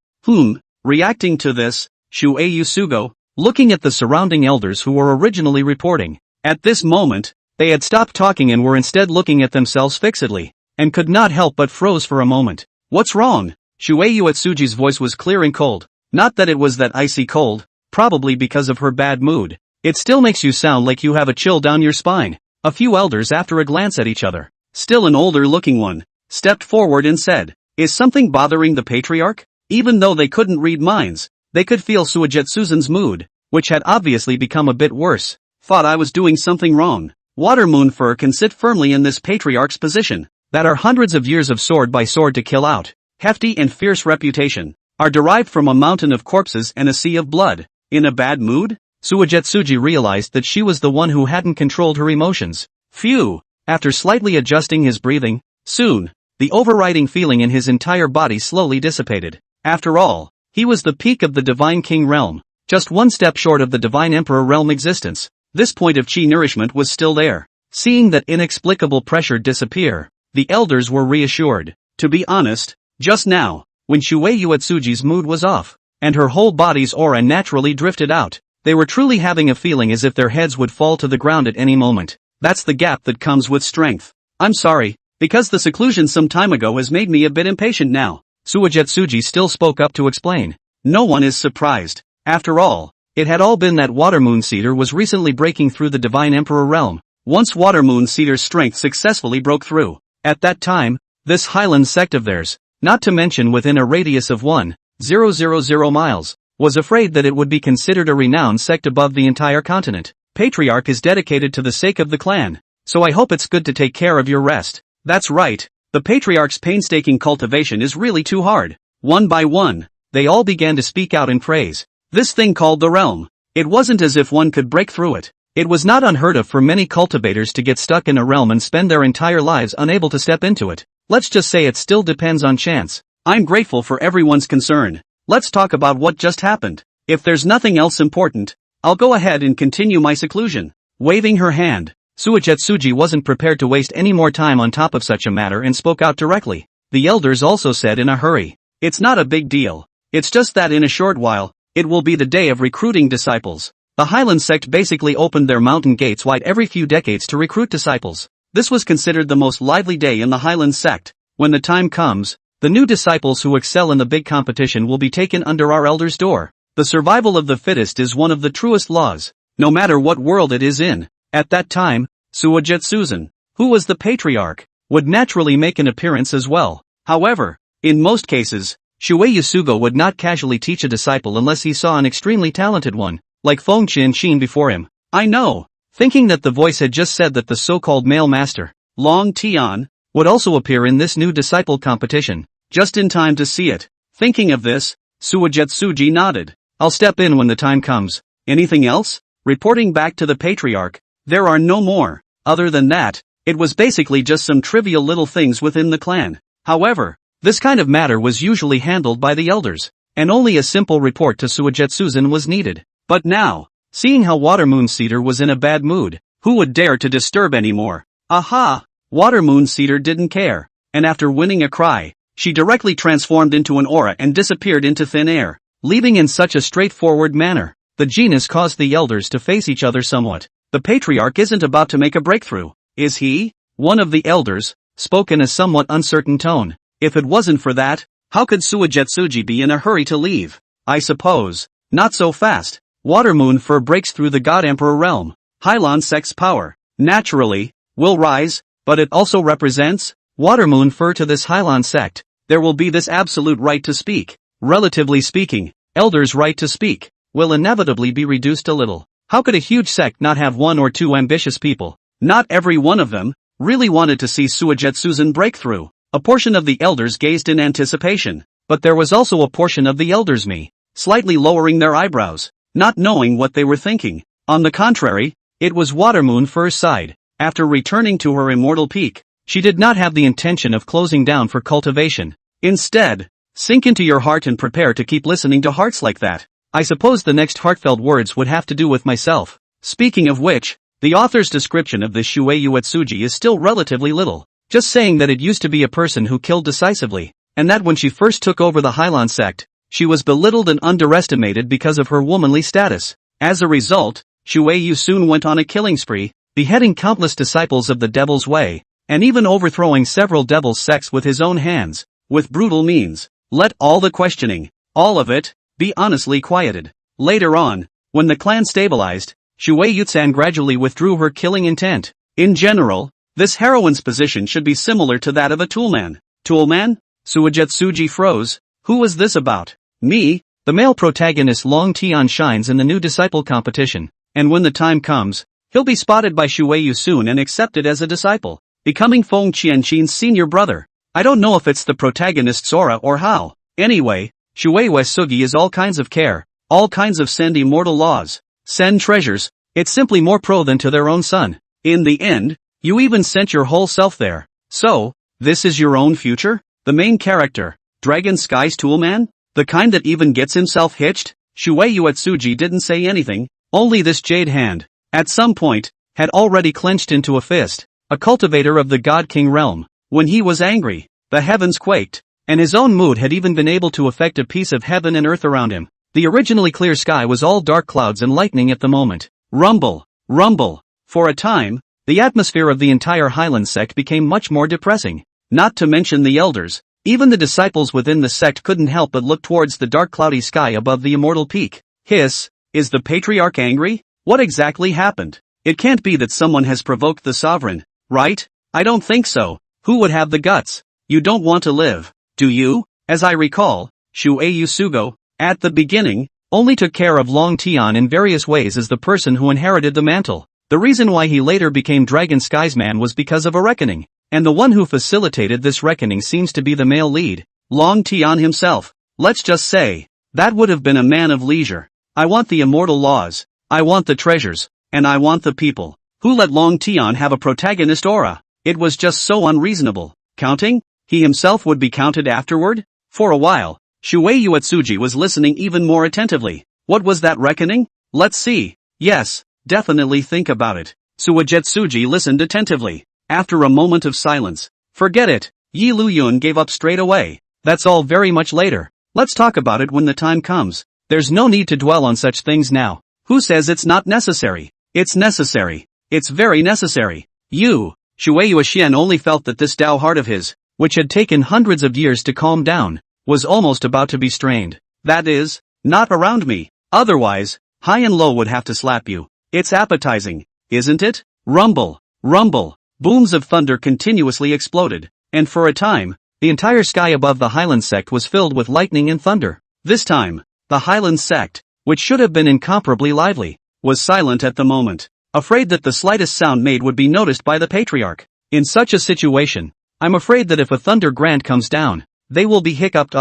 S1: Reacting to this, Shuei Sugo, looking at the surrounding elders who were originally reporting. At this moment, they had stopped talking and were instead looking at themselves fixedly, and could not help but froze for a moment. What's wrong? Shuei Atsuji's voice was clear and cold. Not that it was that icy cold, probably because of her bad mood. It still makes you sound like you have a chill down your spine. A few elders, after a glance at each other, still an older looking one, stepped forward and said, "Is something bothering the patriarch?" Even though they couldn't read minds, they could feel Suigetsuzen's mood, which had obviously become a bit worse. Thought I was doing something wrong. Water Moon Fur can sit firmly in this patriarch's position. That are hundreds of years of sword by sword to kill out. Hefty and fierce reputation. Are derived from a mountain of corpses and a sea of blood. In a bad mood? Suigetsuji realized that she was the one who hadn't controlled her emotions. Phew! After slightly adjusting his breathing, soon, the overriding feeling in his entire body slowly dissipated. After all, he was the peak of the Divine King realm, just one step short of the Divine Emperor realm existence. This point of chi nourishment was still there. Seeing that inexplicable pressure disappear, the elders were reassured. To be honest, just now, when Shuei Atsuji's mood was off, and her whole body's aura naturally drifted out, they were truly having a feeling as if their heads would fall to the ground at any moment. That's the gap that comes with strength. I'm sorry, because the seclusion some time ago has made me a bit impatient now. Suigetsuji still spoke up to explain. No one is surprised. After all, it had all been that Watermoon Cedar was recently breaking through the Divine Emperor realm. Once Watermoon Cedar's strength successfully broke through. At that time, this Hyland Sect of theirs, not to mention within a radius of 1,000 miles, was afraid that it would be considered a renowned sect above the entire continent. Patriarch is dedicated to the sake of the clan, so I hope it's good to take care of your rest. That's right, the Patriarch's painstaking cultivation is really too hard. One by one, they all began to speak out in praise. This thing called the realm. It wasn't as if one could break through it. It was not unheard of for many cultivators to get stuck in a realm and spend their entire lives unable to step into it. Let's just say it still depends on chance. I'm grateful for everyone's concern. Let's talk about what just happened. If there's nothing else important, I'll go ahead and continue my seclusion. Waving her hand, Suigetsuji wasn't prepared to waste any more time on top of such a matter and spoke out directly. The elders also said in a hurry, "It's not a big deal. It's just that in a short while, it will be the day of recruiting disciples." The Hyland Sect basically opened their mountain gates wide every few decades to recruit disciples. This was considered the most lively day in the Hyland Sect. When the time comes, the new disciples who excel in the big competition will be taken under our elders' door. The survival of the fittest is one of the truest laws, no matter what world it is in. At that time, Suigetsuzen, who was the patriarch, would naturally make an appearance as well. However, in most cases, Shuei Yasugo would not casually teach a disciple unless he saw an extremely talented one, like Feng Qianqin before him. I know, thinking that the voice had just said that the so-called male master, Long Tian, would also appear in this new disciple competition, just in time to see it. Thinking of this, Suigetsuji nodded. I'll step in when the time comes. Anything else? Reporting back to the patriarch, there are no more. Other than that, it was basically just some trivial little things within the clan. However, this kind of matter was usually handled by the elders, and only a simple report to Suigetsuzen was needed. But now, seeing how Watermoon Cedar was in a bad mood, who would dare to disturb anymore? Aha! Watermoon Cedar didn't care, and after winning a cry, she directly transformed into an aura and disappeared into thin air, leaving in such a straightforward manner. The genius caused the elders to face each other somewhat. The patriarch isn't about to make a breakthrough, is he? One of the elders spoke in a somewhat uncertain tone. If it wasn't for that, how could Suigetsuji be in a hurry to leave? I suppose, not so fast. Watermoon Fur breaks through the God Emperor realm. Hyland Sect's power, naturally, will rise, but it also represents Watermoon Fur to this Hyland Sect. There will be this absolute right to speak. Relatively speaking, elders' right to speak will inevitably be reduced a little. How could a huge sect not have one or two ambitious people? Not every one of them really wanted to see Suigetsuzen break through. A portion of the elders gazed in anticipation, but there was also a portion of the elders slightly lowering their eyebrows, not knowing what they were thinking. On the contrary, it was Watermoon Fur's side. After returning to her immortal peak, she did not have the intention of closing down for cultivation. Instead, sink into your heart and prepare to keep listening to hearts like that. I suppose the next heartfelt words would have to do with myself. Speaking of which, the author's description of this Shuei Atsuji is still relatively little, just saying that it used to be a person who killed decisively, and that when she first took over the Hyland Sect, she was belittled and underestimated because of her womanly status. As a result, Liuyun soon went on a killing spree, beheading countless disciples of the Devil's Way, and even overthrowing several Devil's sects with his own hands, with brutal means. Let all the questioning, all of it, be honestly quieted. Later on, when the clan stabilized, Liuyun gradually withdrew her killing intent. In general, this heroine's position should be similar to that of a toolman. Toolman? Suijetsuji froze. Who was this about? Me? The male protagonist Long Tian shines in the new disciple competition, and when the time comes, he'll be spotted by Liuyun soon and accepted as a disciple, becoming Feng Qianqin's senior brother. I don't know if it's the protagonist's aura or how. Anyway, Liuyun Sugi is all kinds of care, all kinds of send immortal laws, send treasures. It's simply more pro than to their own son. In the end, you even sent your whole self there. So, this is your own future? The main character, Dragon Sky's toolman? The kind that even gets himself hitched? Liuyun didn't say anything, only this jade hand, at some point, had already clenched into a fist, a cultivator of the God King realm. When he was angry, the heavens quaked, and his own mood had even been able to affect a piece of heaven and earth around him. The originally clear sky was all dark clouds and lightning at the moment. Rumble, rumble. For a time, the atmosphere of the entire Hyland Sect became much more depressing. Not to mention the elders, even the disciples within the sect couldn't help but look towards the dark cloudy sky above the immortal peak. Hiss, is the patriarch angry? What exactly happened? It can't be that someone has provoked the sovereign, right? I don't think so. Who would have the guts? You don't want to live, do you? As I recall, Liuyun, at the beginning, only took care of Long Tian in various ways as the person who inherited the mantle. The reason why he later became Dragon Sky's man was because of a reckoning, and the one who facilitated this reckoning seems to be the male lead, Long Tian himself. Let's just say, that would have been a man of leisure. I want the immortal laws, I want the treasures, and I want the people. Who let Long Tian have a protagonist aura? It was just so unreasonable. Counting? He himself would be counted afterward? For a while, Liuyun was listening even more attentively. What was that reckoning? Let's see. Yes, definitely think about it. Liuyun listened attentively. After a moment of silence, forget it, Liuyun gave up straight away. That's all very much later. Let's talk about it when the time comes. There's no need to dwell on such things now. Who says it's not necessary? It's necessary. It's very necessary. Liuyun only felt that this Tao heart of his, which had taken hundreds of years to calm down, was almost about to be strained. That is, not around me. Otherwise, high and low would have to slap you. It's appetizing, isn't it? Rumble, rumble. Booms of thunder continuously exploded, and for a time, the entire sky above the Hyland Sect was filled with lightning and thunder. This time, the Hyland Sect, which should have been incomparably lively, was silent at the moment, afraid that the slightest sound made would be noticed by the patriarch. In such a situation, I'm afraid that if a thunder grant comes down, they will be hiccuped.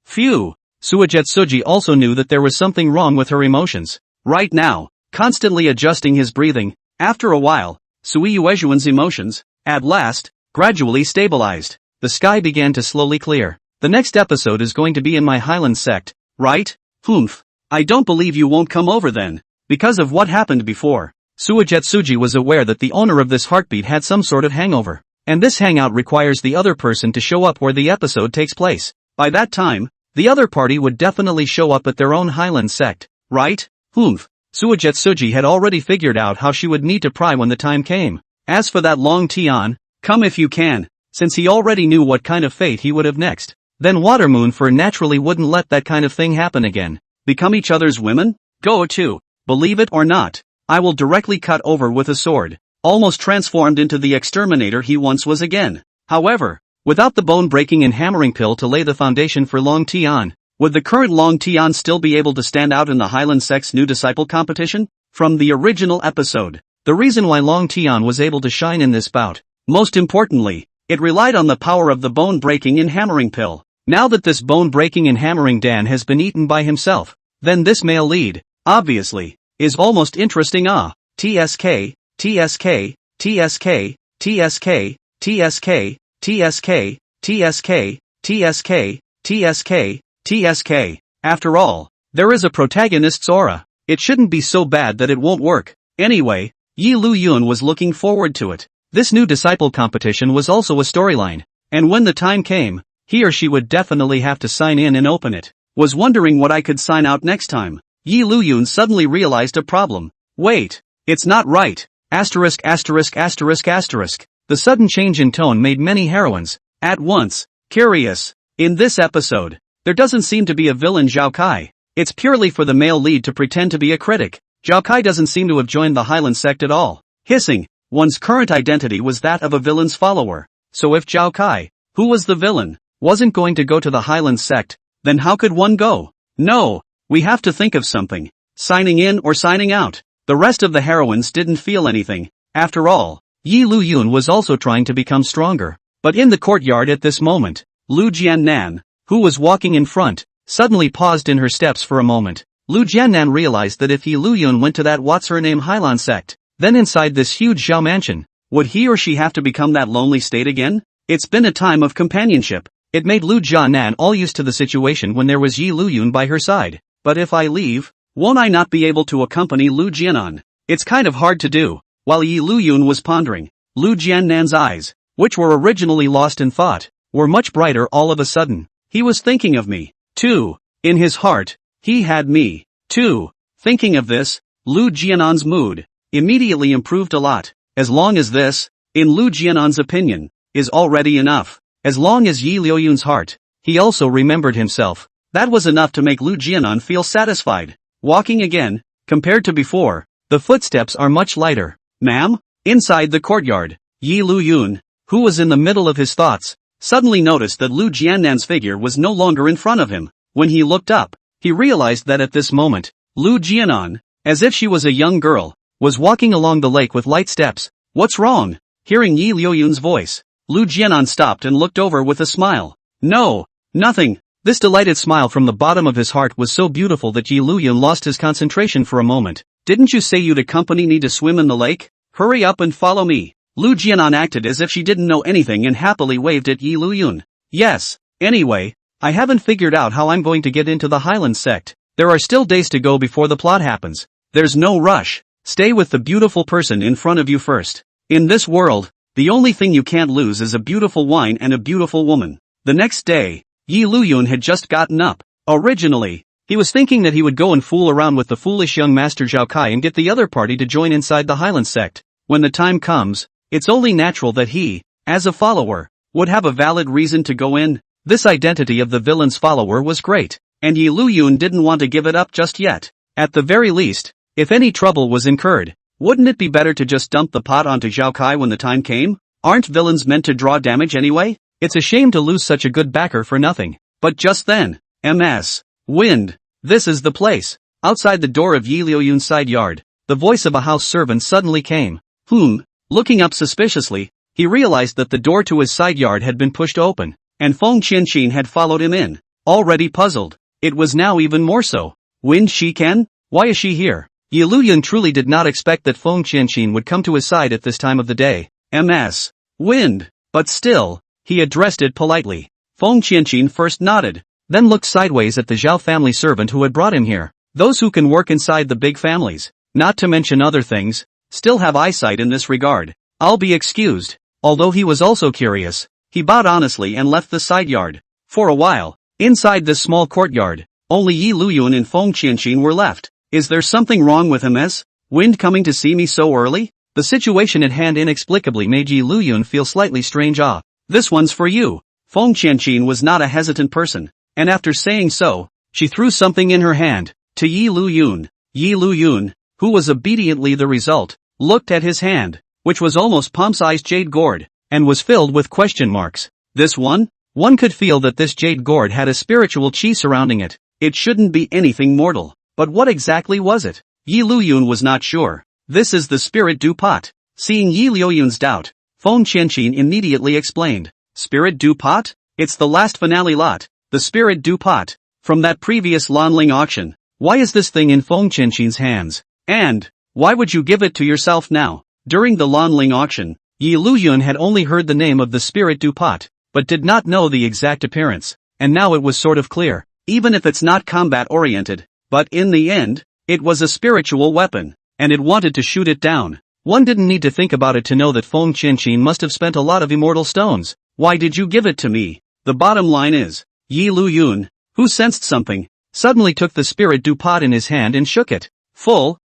S1: Phew. Suijetsuji also knew that there was something wrong with her emotions. Right now, constantly adjusting his breathing, after a while, Liuyun's emotions, at last, gradually stabilized. The sky began to slowly clear. The next episode is going to be in my Hyland Sect, right? Humph. I don't believe you won't come over then. Because of what happened before, Suijetsuji was aware that the owner of this heartbeat had some sort of hangover, and this hangout requires the other person to show up where the episode takes place. By that time, the other party would definitely show up at their own Hyland Sect, right? Humph. Suijetsuji had already figured out how she would need to pry when the time came. As for that Long Tian, come if you can, since he already knew what kind of fate he would have next. Then Watermoon for naturally wouldn't let that kind of thing happen again. Become each other's women? Go to. Believe it or not, I will directly cut over with a sword, almost transformed into the exterminator he once was again. However, without the bone-breaking and hammering pill to lay the foundation for Long Tian, would the current Long Tian still be able to stand out in the Hyland Sect's new disciple competition? From the original episode, the reason why Long Tian was able to shine in this bout, most importantly, it relied on the power of the bone-breaking and hammering pill. Now that this bone-breaking and hammering Dan has been eaten by himself, then this male lead, obviously, is almost interesting. TSK, TSK, TSK, TSK, TSK, TSK, TSK, TSK, TSK, TSK. After all, there is a protagonist's aura. It shouldn't be so bad that it won't work. Anyway, Liuyun was looking forward to it. This new disciple competition was also a storyline, and when the time came, he or she would definitely have to sign in and open it. Was wondering what I could sign out next time. Liuyun suddenly realized a problem. Wait. It's not right. Asterisk asterisk asterisk asterisk. The sudden change in tone made many heroines, at once, curious. In this episode, there doesn't seem to be a villain Zhao Kai. It's purely for the male lead to pretend to be a critic. Zhao Kai doesn't seem to have joined the Hyland Sect at all. Hissing. One's current identity was that of a villain's follower. So if Zhao Kai, who was the villain, wasn't going to go to the Hyland Sect, then how could one go? No, we have to think of something. Signing in or signing out. The rest of the heroines didn't feel anything. After all, Liuyun was also trying to become stronger. But in the courtyard at this moment, Liu Jianan, who was walking in front, suddenly paused in her steps for a moment. Liu Jianan realized that if Liuyun went to that what's-her-name Hyland Sect, then inside this huge Zhao mansion, would he or she have to become that lonely state again? It's been a time of companionship. It made Liu Jianan all used to the situation when there was Liuyun by her side. But if I leave, won't I not be able to accompany Liu Jianan? It's kind of hard to do. While Liuyun was pondering, Liu Jianan's eyes, which were originally lost in thought, were much brighter all of a sudden. He was thinking of me, too. In his heart, he had me, too. Thinking of this, Liu Jianan's mood immediately improved a lot. As long as this, in Liu Jianan's opinion, is already enough. As long as Liuyun's heart, he also remembered himself. That was enough to make Liu Jianan feel satisfied. Walking again, compared to before, the footsteps are much lighter. Ma'am? Inside the courtyard, Liuyun, who was in the middle of his thoughts, suddenly noticed that Liu Jianan's figure was no longer in front of him. When he looked up, he realized that at this moment, Liu Jianan, as if she was a young girl, was walking along the lake with light steps. What's wrong? Hearing Liuyun's voice, Liu Jianan stopped and looked over with a smile. No, nothing. This delighted smile from the bottom of his heart was so beautiful that Liuyun lost his concentration for a moment. Didn't you say you'd accompany me to swim in the lake? Hurry up and follow me. Liu Jianan acted as if she didn't know anything and happily waved at Liuyun. Yes, anyway, I haven't figured out how I'm going to get into the Hyland Sect. There are still days to go before the plot happens. There's no rush. Stay with the beautiful person in front of you first. In this world, the only thing you can't lose is a beautiful wine and a beautiful woman. The next day, Liuyun had just gotten up. Originally, he was thinking that he would go and fool around with the foolish young master Zhao Kai and get the other party to join inside the Hyland Sect. When the time comes, it's only natural that he, as a follower, would have a valid reason to go in. This identity of the villain's follower was great, and Liuyun didn't want to give it up just yet. At the very least, if any trouble was incurred, wouldn't it be better to just dump the pot onto Zhao Kai when the time came? Aren't villains meant to draw damage anyway? It's a shame to lose such a good backer for nothing. But just then, wind. This is the place. Outside the door of Liuyun's side yard, the voice of a house servant suddenly came. Looking up suspiciously, he realized that the door to his side yard had been pushed open, and Feng Qianqin had followed him in. Already puzzled, it was now even more so. Wind Shiken? Why is she here? Liuyun truly did not expect that Feng Qianqin would come to his side at this time of the day. Wind. But still, he addressed it politely. Feng Qianqin first nodded, then looked sideways at the Zhao family servant who had brought him here. Those who can work inside the big families, not to mention other things, still have eyesight in this regard. I'll be excused. Although he was also curious, he bowed honestly and left the side yard. For a while, inside this small courtyard, only Liuyun and Feng Qianqin were left. Is there something wrong with him? Wind coming to see me so early? The situation at hand inexplicably made Liuyun feel slightly strange. This one's for you. Feng Qianqin was not a hesitant person, and after saying so, she threw something in her hand to Liuyun. Liuyun, who was obediently the result, looked at his hand, which was almost palm-sized jade gourd, and was filled with question marks. This one? One could feel that this jade gourd had a spiritual chi surrounding it. It shouldn't be anything mortal. But what exactly was it? Liuyun was not sure. This is the spirit du pot. Seeing Liuyun's doubt, Feng Qianqin immediately explained. Spirit du pot? It's the last finale lot, the spirit du pot, from that previous Lanling auction. Why is this thing in Feng Qianqin's hands? And, why would you give it to yourself now? During the Lanling auction, Liuyun had only heard the name of the spirit du pot, but did not know the exact appearance, and now it was sort of clear, even if it's not combat-oriented. But in the end, it was a spiritual weapon, and it wanted to shoot it down. One didn't need to think about it to know that Feng Qianqin must have spent a lot of immortal stones. Why did you give it to me? The bottom line is, Liuyun, who sensed something, suddenly took the spirit du pot in his hand and shook it.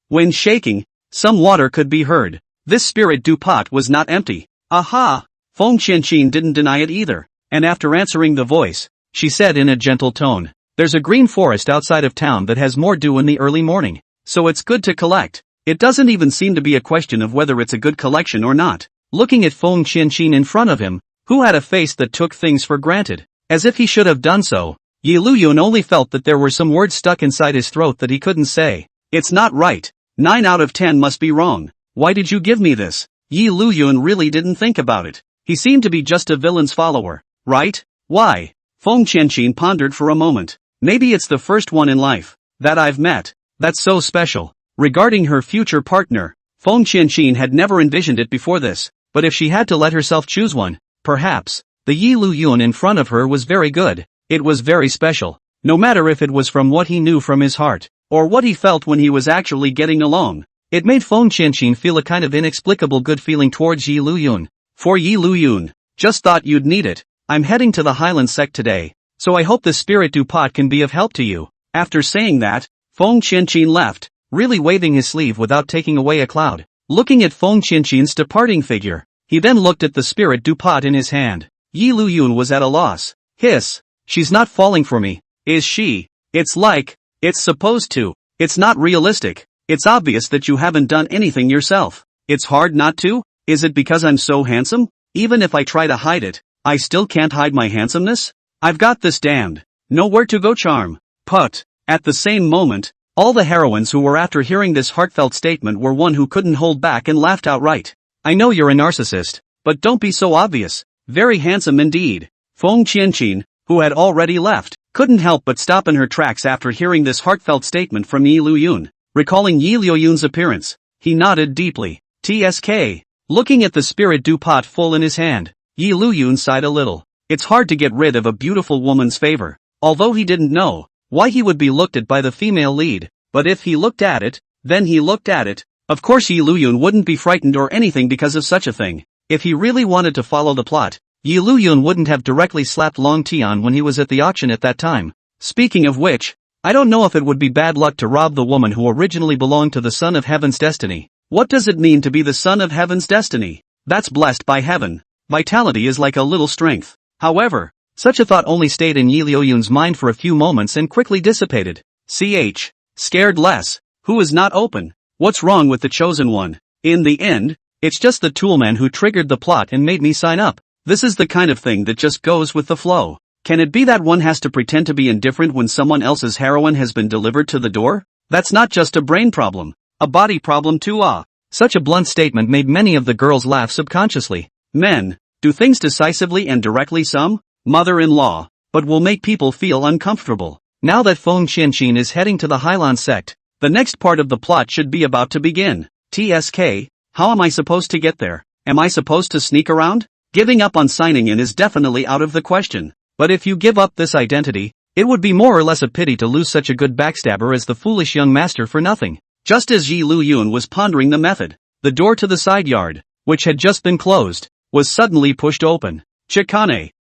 S1: When shaking, some water could be heard. This spirit du pot was not empty. Aha! Feng Qianqin didn't deny it either, and after answering the voice, she said in a gentle tone, "There's a green forest outside of town that has more dew in the early morning, so it's good to collect." It doesn't even seem to be a question of whether it's a good collection or not. Looking at Feng Qianqin in front of him, who had a face that took things for granted, as if he should have done so, Liuyun only felt that there were some words stuck inside his throat that he couldn't say. "It's not right. 9 out of 10 must be wrong. Why did you give me this?" Liuyun really didn't think about it. He seemed to be just a villain's follower, right? Why? Feng Qianqin pondered for a moment. Maybe it's the first one in life that I've met that's so special. Regarding her future partner, Feng Qianqin had never envisioned it before this, but if she had to let herself choose one, perhaps the Liuyun in front of her was very good. It was very special, no matter if it was from what he knew from his heart, or what he felt when he was actually getting along. It made Feng Qianqin feel a kind of inexplicable good feeling towards Liuyun. For Liuyun, just thought you'd need it. I'm heading to the Hyland Sect today, so I hope the spirit du pot can be of help to you. After saying that, Feng Qianqin left, really waving his sleeve without taking away a cloud. Looking at Feng Qianqin's departing figure, he then looked at the spirit du pot in his hand. Liuyun was at a loss. Hiss. She's not falling for me, is she? It's like, it's supposed to. It's not realistic. It's obvious that you haven't done anything yourself. It's hard not to? Is it because I'm so handsome? Even if I try to hide it, I still can't hide my handsomeness? I've got this damned nowhere to go charm. Put. At the same moment, all the heroines who were after hearing this heartfelt statement were one who couldn't hold back and laughed outright. I know you're a narcissist, but don't be so obvious. Very handsome indeed. Feng Qianqin, who had already left, couldn't help but stop in her tracks after hearing this heartfelt statement from Liuyun. Recalling Liuyun's appearance, he nodded deeply. TSK. Looking at the spirit du pot full in his hand, Liuyun sighed a little. It's hard to get rid of a beautiful woman's favor. Although he didn't know why he would be looked at by the female lead, but if he looked at it, then he looked at it. Of course Liuyun wouldn't be frightened or anything because of such a thing. If he really wanted to follow the plot, Liuyun wouldn't have directly slapped Long Tian when he was at the auction at that time. Speaking of which, I don't know if it would be bad luck to rob the woman who originally belonged to the Son of Heaven's destiny. What does it mean to be the Son of Heaven's destiny? That's blessed by heaven. Vitality is like a little strength. However, such a thought only stayed in Liuyun's mind for a few moments and quickly dissipated. Scared less. Who is not open? What's wrong with the chosen one? In the end, it's just the toolman who triggered the plot and made me sign up. This is the kind of thing that just goes with the flow. Can it be that one has to pretend to be indifferent when someone else's heroine has been delivered to the door? That's not just a brain problem, a body problem too. Such a blunt statement made many of the girls laugh subconsciously. Men do things decisively and directly, some mother-in-law, but will make people feel uncomfortable. Now that Feng Qianqin is heading to the Hyland Sect, the next part of the plot should be about to begin. TSK, how am I supposed to get there? Am I supposed to sneak around? Giving up on signing in is definitely out of the question. But if you give up this identity, it would be more or less a pity to lose such a good backstabber as the foolish young master for nothing. Just as Liuyun was pondering the method, the door to the side yard, which had just been closed, was suddenly pushed open. Chikane.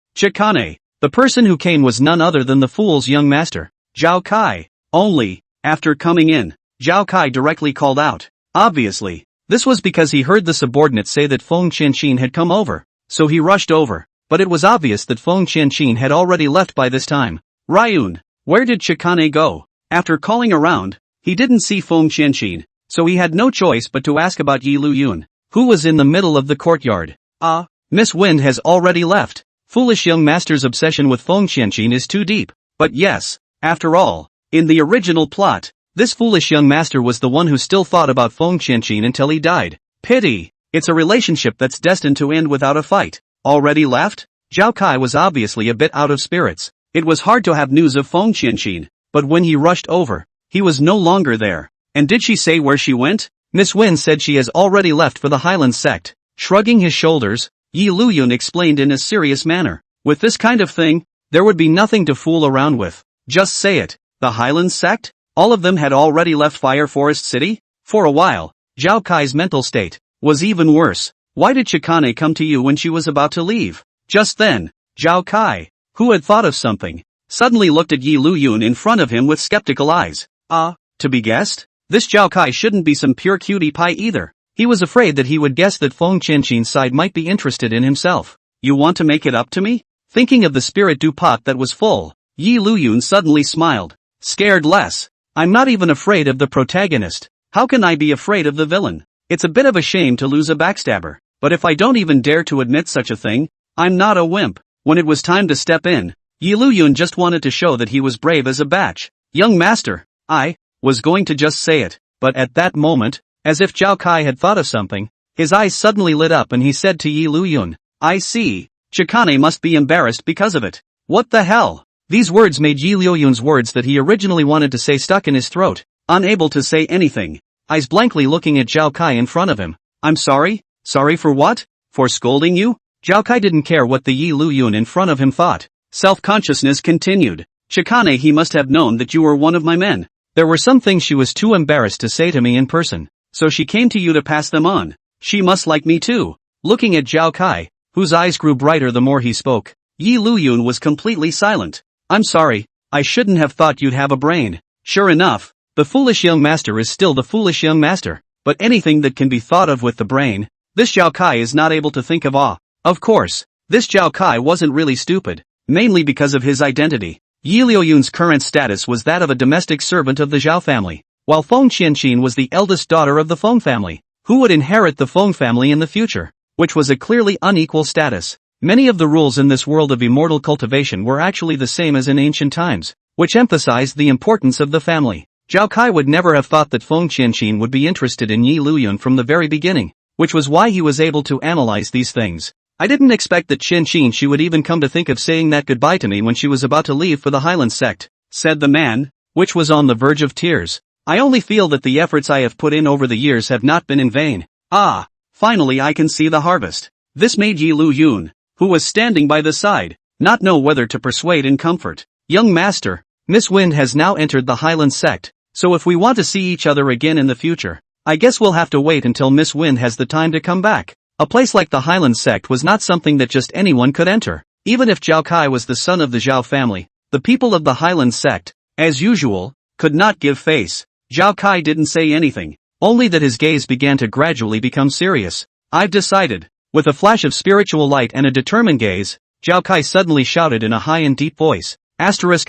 S1: The person who came was none other than the fool's young master, Zhao Kai. Only, after coming in, Zhao Kai directly called out. Obviously, this was because he heard the subordinate say that Feng Qianqin had come over, so he rushed over, but it was obvious that Feng Qianqin had already left by this time. Liuyun, where did Chikane go? After calling around, he didn't see Feng Qianqin, so he had no choice but to ask about Liuyun, who was in the middle of the courtyard. Miss Wind has already left. Foolish young master's obsession with Feng Qianqin is too deep. But yes, after all, in the original plot, this foolish young master was the one who still thought about Feng Qianqin until he died. Pity. It's a relationship that's destined to end without a fight. Already left? Zhao Kai was obviously a bit out of spirits. It was hard to have news of Feng Qianqin, but when he rushed over, he was no longer there. And did she say where she went? Miss Win said she has already left for the Hyland Sect. Shrugging his shoulders, Liuyun explained in a serious manner. With this kind of thing, there would be nothing to fool around with. Just say it. The Hyland Sect? All of them had already left Fire Forest City? For a while, Zhao Kai's mental state was even worse. Why did Chikane come to you when she was about to leave? Just then, Zhao Kai, who had thought of something, suddenly looked at Yi Liuyun in front of him with skeptical eyes. To be guessed? This Zhao Kai shouldn't be some pure cutie pie either. He was afraid that he would guess that Feng Qianqin's side might be interested in himself. You want to make it up to me? Thinking of the spirit du pot that was full, Yi Liuyun suddenly smiled. Scared less. I'm not even afraid of the protagonist. How can I be afraid of the villain? It's a bit of a shame to lose a backstabber, but if I don't even dare to admit such a thing, I'm not a wimp. When it was time to step in, Yi Liuyun just wanted to show that he was brave as a batch. Young master, I was going to just say it, but at that moment, as if Zhao Kai had thought of something, his eyes suddenly lit up and he said to Yi Liuyun, I see. Chikane must be embarrassed because of it. What the hell? These words made Yi Liuyun's words that he originally wanted to say stuck in his throat, unable to say anything, eyes blankly looking at Zhao Kai in front of him. I'm sorry? Sorry for what? For scolding you? Zhao Kai didn't care what the Yi Liuyun in front of him thought. Self-consciousness continued. Chikane, he must have known that you were one of my men. There were some things she was too embarrassed to say to me in person, so she came to you to pass them on. She must like me too. Looking at Zhao Kai, whose eyes grew brighter the more he spoke, Yi Liuyun was completely silent. I'm sorry, I shouldn't have thought you'd have a brain. Sure enough, the foolish young master is still the foolish young master, but anything that can be thought of with the brain, this Zhao Kai is not able to think of. Of course, this Zhao Kai wasn't really stupid, mainly because of his identity. Yi Liuyun's current status was that of a domestic servant of the Zhao family, while Feng Qianqin was the eldest daughter of the Feng family, who would inherit the Feng family in the future, which was a clearly unequal status. Many of the rules in this world of immortal cultivation were actually the same as in ancient times, which emphasized the importance of the family. Zhao Kai would never have thought that Feng Qianqin would be interested in Yi Liuyun from the very beginning, which was why he was able to analyze these things. I didn't expect that Qianqin she would even come to think of saying that goodbye to me when she was about to leave for the Hyland Sect, said the man, which was on the verge of tears. I only feel that the efforts I have put in over the years have not been in vain. Finally I can see the harvest. This made Yi Liuyun, who was standing by the side, not know whether to persuade and comfort. Young master, Miss Wind has now entered the Hyland Sect, so if we want to see each other again in the future, I guess we'll have to wait until Miss Wind has the time to come back. A place like the Hyland Sect was not something that just anyone could enter. Even if Zhao Kai was the son of the Zhao family, the people of the Hyland Sect, as usual, could not give face. Zhao Kai didn't say anything, only that his gaze began to gradually become serious. I've decided. With a flash of spiritual light and a determined gaze, Zhao Kai suddenly shouted in a high and deep voice. Asterisk.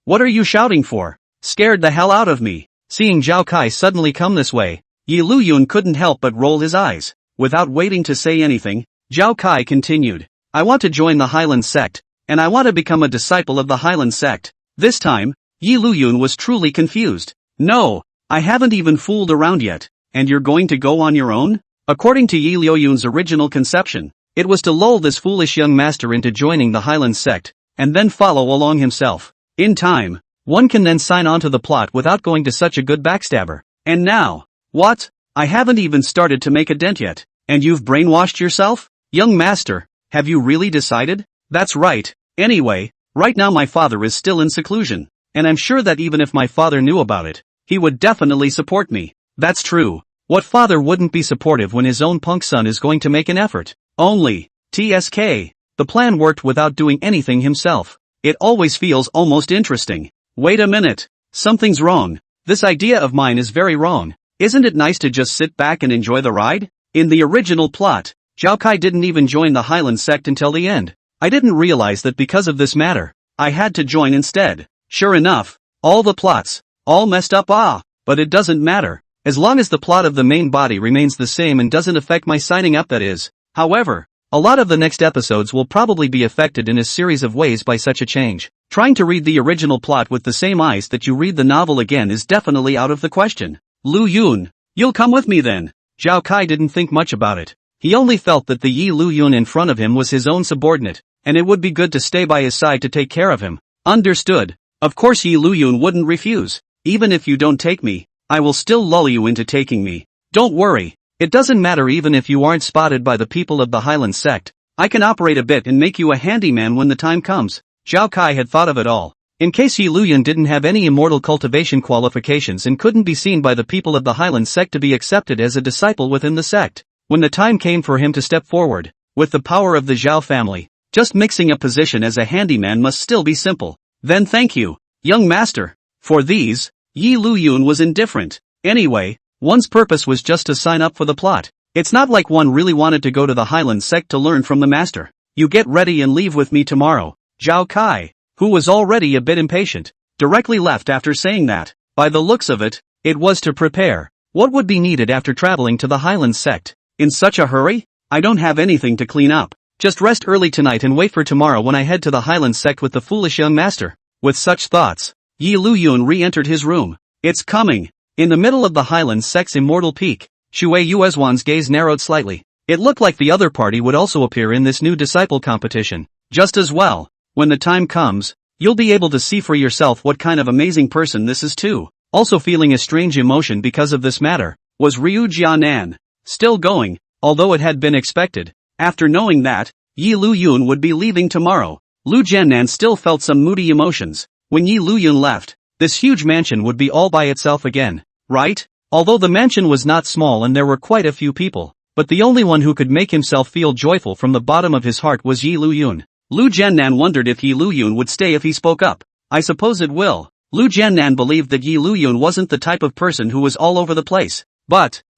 S1: What are you shouting for? Scared the hell out of me. Seeing Zhao Kai suddenly come this way, Yi Liuyun couldn't help but roll his eyes. Without waiting to say anything, Zhao Kai continued. I want to join the Hyland Sect, and I want to become a disciple of the Hyland Sect. This time, Yi Liuyun was truly confused. No, I haven't even fooled around yet, and you're going to go on your own? According to Yi Liuyun's original conception, it was to lull this foolish young master into joining the Hyland Sect, and then follow along himself. In time, one can then sign on to the plot without going to such a good backstabber. And now, what? I haven't even started to make a dent yet, and you've brainwashed yourself? Young master, have you really decided? That's right. Anyway, right now my father is still in seclusion, and I'm sure that even if my father knew about it, he would definitely support me. That's true. What father wouldn't be supportive when his own punk son is going to make an effort? Only, TSK. The plan worked without doing anything himself. It always feels almost interesting. Wait a minute. Something's wrong. This idea of mine is very wrong. Isn't it nice to just sit back and enjoy the ride? In the original plot, Zhao Kai didn't even join the Hyland Sect until the end. I didn't realize that because of this matter, I had to join instead. Sure enough, all the plots, all messed up. But it doesn't matter, as long as the plot of the main body remains the same and doesn't affect my signing up, that is. However, a lot of the next episodes will probably be affected in a series of ways by such a change. Trying to read the original plot with the same eyes that you read the novel again is definitely out of the question. Liuyun, you'll come with me then. Zhao Kai didn't think much about it. He only felt that the Yi Liuyun in front of him was his own subordinate, and it would be good to stay by his side to take care of him. Understood. Of course Yi Liuyun wouldn't refuse. Even if you don't take me, I will still lull you into taking me. Don't worry. It doesn't matter even if you aren't spotted by the people of the Hyland Sect. I can operate a bit and make you a handyman when the time comes. Zhao Kai had thought of it all. In case Yi Liuyun didn't have any immortal cultivation qualifications and couldn't be seen by the people of the Hyland Sect to be accepted as a disciple within the sect. When the time came for him to step forward, with the power of the Zhao family, Just mixing a position as a handyman must still be simple. Then thank you, young master. For these, Liuyun was indifferent. Anyway, one's purpose was just to sign up for the plot. It's not like one really wanted to go to the Hyland Sect to learn from the master. You get ready and leave with me tomorrow. Zhao Kai, who was already a bit impatient, directly left after saying that. By the looks of it, it was to prepare what would be needed after traveling to the Hyland Sect. In such a hurry? I don't have anything to clean up. Just rest early tonight and wait for tomorrow when I head to the Hyland Sect with the foolish young master. With such thoughts, Liuyun re-entered his room. It's coming. In the middle of the Hyland Sect's immortal peak, Shui Yuezhuan's gaze narrowed slightly. It looked like the other party would also appear in this new disciple competition. Just as well. When the time comes, you'll be able to see for yourself what kind of amazing person this is too. Also feeling a strange emotion because of this matter, was Liu Jianan. Still going, although it had been expected. After knowing that, Liuyun would be leaving tomorrow, Liu Jianan still felt some moody emotions. When Liuyun left, this huge mansion would be all by itself again, right? Although the mansion was not small and there were quite a few people, but the only one who could make himself feel joyful from the bottom of his heart was Liuyun. Liu Jianan wondered if Liuyun would stay if he spoke up. I suppose it will. Liu Jianan believed that Liuyun wasn't the type of person who was all over the place.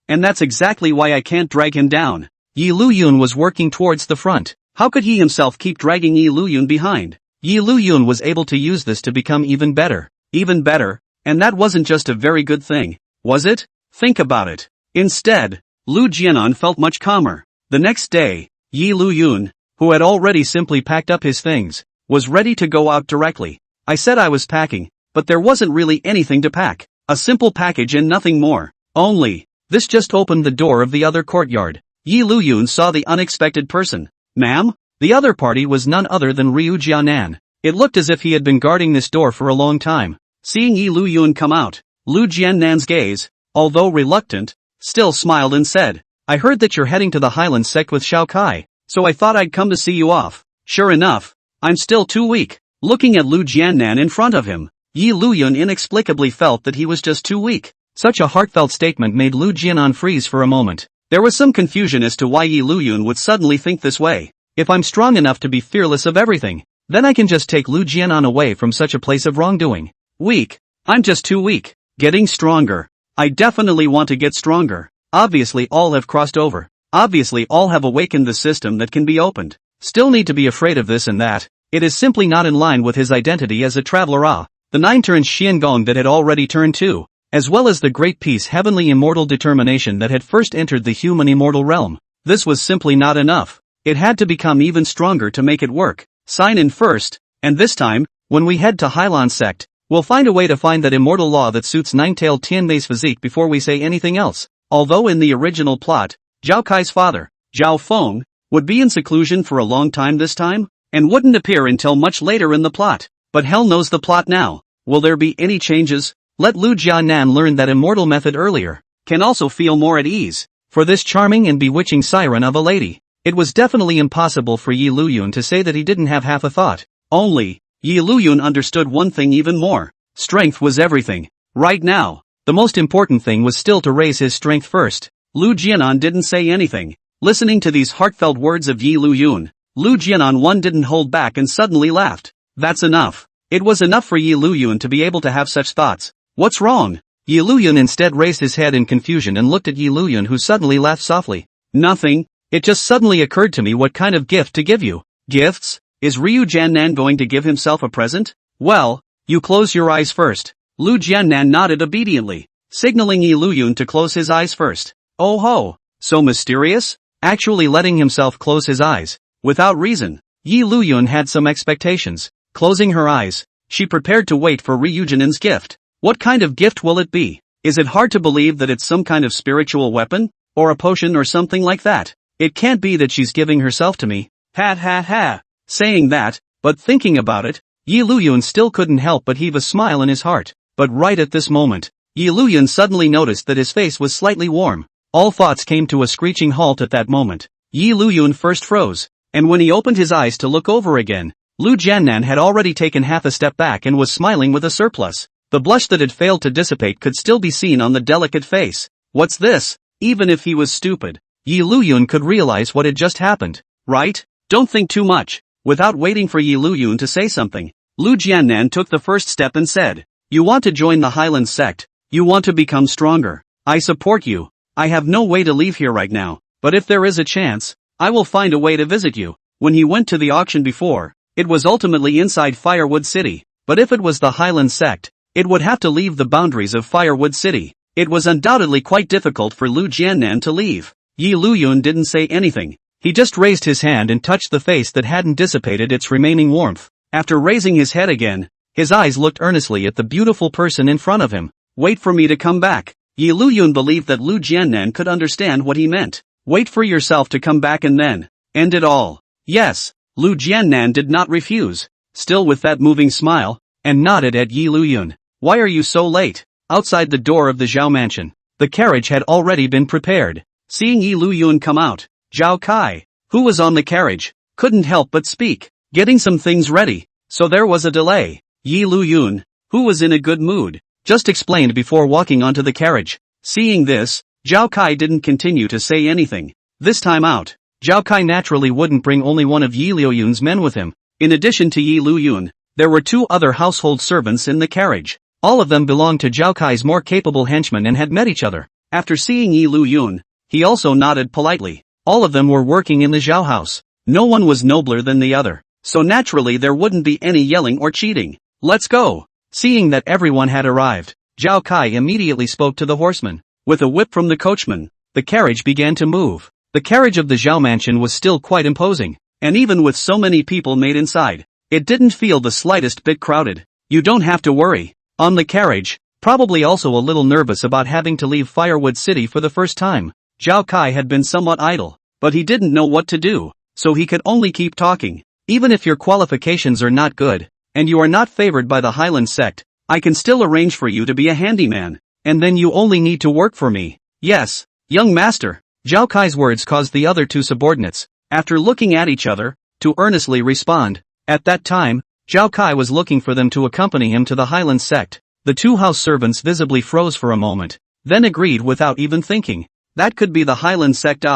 S1: And that's exactly why I can't drag him down. Liuyun was working towards the front. How could he himself keep dragging Liuyun behind? Liuyun was able to use this to become even better. And that wasn't just a very good thing, was it? Think about it. Instead, Liu Jianan felt much calmer. The next day, Liuyun, who had already simply packed up his things, was ready to go out directly. I said I was packing, but there wasn't really anything to pack. A simple package and nothing more. Only, this just opened the door of the other courtyard. Liuyun saw the unexpected person. Ma'am? The other party was none other than Liu Jianan. It looked as if he had been guarding this door for a long time. Seeing Liuyun come out, Liu Jianan's gaze, although reluctant, still smiled and said, I heard that you're heading to the Hyland Sect with Xiao Kai, so I thought I'd come to see you off. Sure enough, I'm still too weak. Looking at Liu Jianan in front of him, Liuyun inexplicably felt that he was just too weak. Such a heartfelt statement made Liu Jianan freeze for a moment. There was some confusion as to why Liuyun would suddenly think this way. If I'm strong enough to be fearless of everything, then I can just take Liu Jianan away from such a place of wrongdoing. Weak? I'm just too weak. Getting stronger. I definitely want to get stronger. Obviously all have crossed over. Obviously all have awakened the system that can be opened. Still need to be afraid of this and that. It is simply not in line with his identity as a traveler. The 9 turns Xiangong that had already turned 2. As well as the great peace heavenly immortal determination that had first entered the human immortal realm. This was simply not enough. It had to become even stronger to make it work. Sign in first, and this time, when we head to Hyland Sect, we'll find a way to find that immortal law that suits nine-tailed Tianmei's physique before we say anything else. Although in the original plot, Zhao Kai's father, Zhao Feng, would be in seclusion for a long time this time, and wouldn't appear until much later in the plot. But hell knows the plot now. Will there be any changes? Let Liu Jianan learn that immortal method earlier. Can also feel more at ease. For this charming and bewitching siren of a lady. It was definitely impossible for Liuyun to say that he didn't have half a thought. Only, Liuyun understood one thing even more. Strength was everything. Right now, the most important thing was still to raise his strength first. Liu Jianan didn't say anything. Listening to these heartfelt words of Liuyun, Liu Jianan didn't hold back and suddenly laughed. That's enough. It was enough for Liuyun to be able to have such thoughts. What's wrong? Liuyun instead raised his head in confusion and looked at Liuyun, who suddenly laughed softly. Nothing. It just suddenly occurred to me what kind of gift to give you. Gifts? Is Liu Jianan going to give himself a present? Well, you close your eyes first. Liu Jianan nodded obediently, signaling Liuyun to close his eyes first. Oh ho, so mysterious? Actually letting himself close his eyes, without reason. Liuyun had some expectations. Closing her eyes, she prepared to wait for Liu Jianan's gift. What kind of gift will it be? Is it hard to believe that it's some kind of spiritual weapon? Or a potion or something like that? It can't be that she's giving herself to me. Ha ha ha. Saying that, but thinking about it, Liuyun still couldn't help but heave a smile in his heart. But right at this moment, Liuyun suddenly noticed that his face was slightly warm. All thoughts came to a screeching halt at that moment. Liuyun first froze, and when he opened his eyes to look over again, Liu Jianan had already taken half a step back and was smiling with a surplus. The blush that had failed to dissipate could still be seen on the delicate face. What's this? Even if he was stupid, Liuyun could realize what had just happened, right? Don't think too much. Without waiting for Liuyun to say something, Liu Jianan took the first step and said, "You want to join the Hyland Sect, you want to become stronger. I support you. I have no way to leave here right now, but if there is a chance, I will find a way to visit you." When he went to the auction before, it was ultimately inside Firewood City, but if it was the Hyland Sect, it would have to leave the boundaries of Firewood City. It was undoubtedly quite difficult for Liu Jianan to leave. Liuyun didn't say anything. He just raised his hand and touched the face that hadn't dissipated its remaining warmth. After raising his head again, his eyes looked earnestly at the beautiful person in front of him. "Wait for me to come back." Liuyun believed that Liu Jianan could understand what he meant. Wait for yourself to come back and then end it all. Yes, Liu Jianan did not refuse, still with that moving smile, and nodded at Liuyun. "Why are you so late?" Outside the door of the Zhao mansion, the carriage had already been prepared. Seeing Liuyun come out, Zhao Kai, who was on the carriage, couldn't help but speak, "Getting some things ready, so there was a delay." Liuyun, who was in a good mood, just explained before walking onto the carriage. Seeing this, Zhao Kai didn't continue to say anything. This time out, Zhao Kai naturally wouldn't bring only one of Liuyun's men with him. In addition to Liuyun, there were two other household servants in the carriage. All of them belonged to Zhao Kai's more capable henchmen and had met each other. After seeing Liuyun, he also nodded politely. All of them were working in the Zhao house. No one was nobler than the other, so naturally there wouldn't be any yelling or cheating. "Let's go." Seeing that everyone had arrived, Zhao Kai immediately spoke to the horseman. With a whip from the coachman, the carriage began to move. The carriage of the Zhao mansion was still quite imposing, and even with so many people made inside, it didn't feel the slightest bit crowded. "You don't have to worry." On the carriage, probably also a little nervous about having to leave Firewood City for the first time, Zhao Kai had been somewhat idle, but he didn't know what to do, so he could only keep talking. "Even if your qualifications are not good, and you are not favored by the Hyland Sect, I can still arrange for you to be a handyman, and then you only need to work for me." "Yes, young master." Zhao Kai's words caused the other two subordinates, after looking at each other, to earnestly respond. At that time, Zhao Kai was looking for them to accompany him to the Hyland Sect. The two house servants visibly froze for a moment, then agreed without even thinking. That could be the Hyland Sect.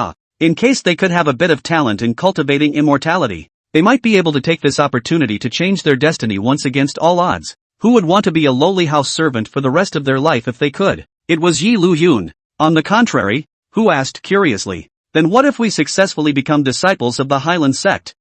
S1: In case they could have a bit of talent in cultivating immortality, they might be able to take this opportunity to change their destiny once against all odds. Who would want to be a lowly house servant for the rest of their life if they could? It was Liuyun, on the contrary, who asked curiously, "Then what if we successfully become disciples of the Hyland Sect?"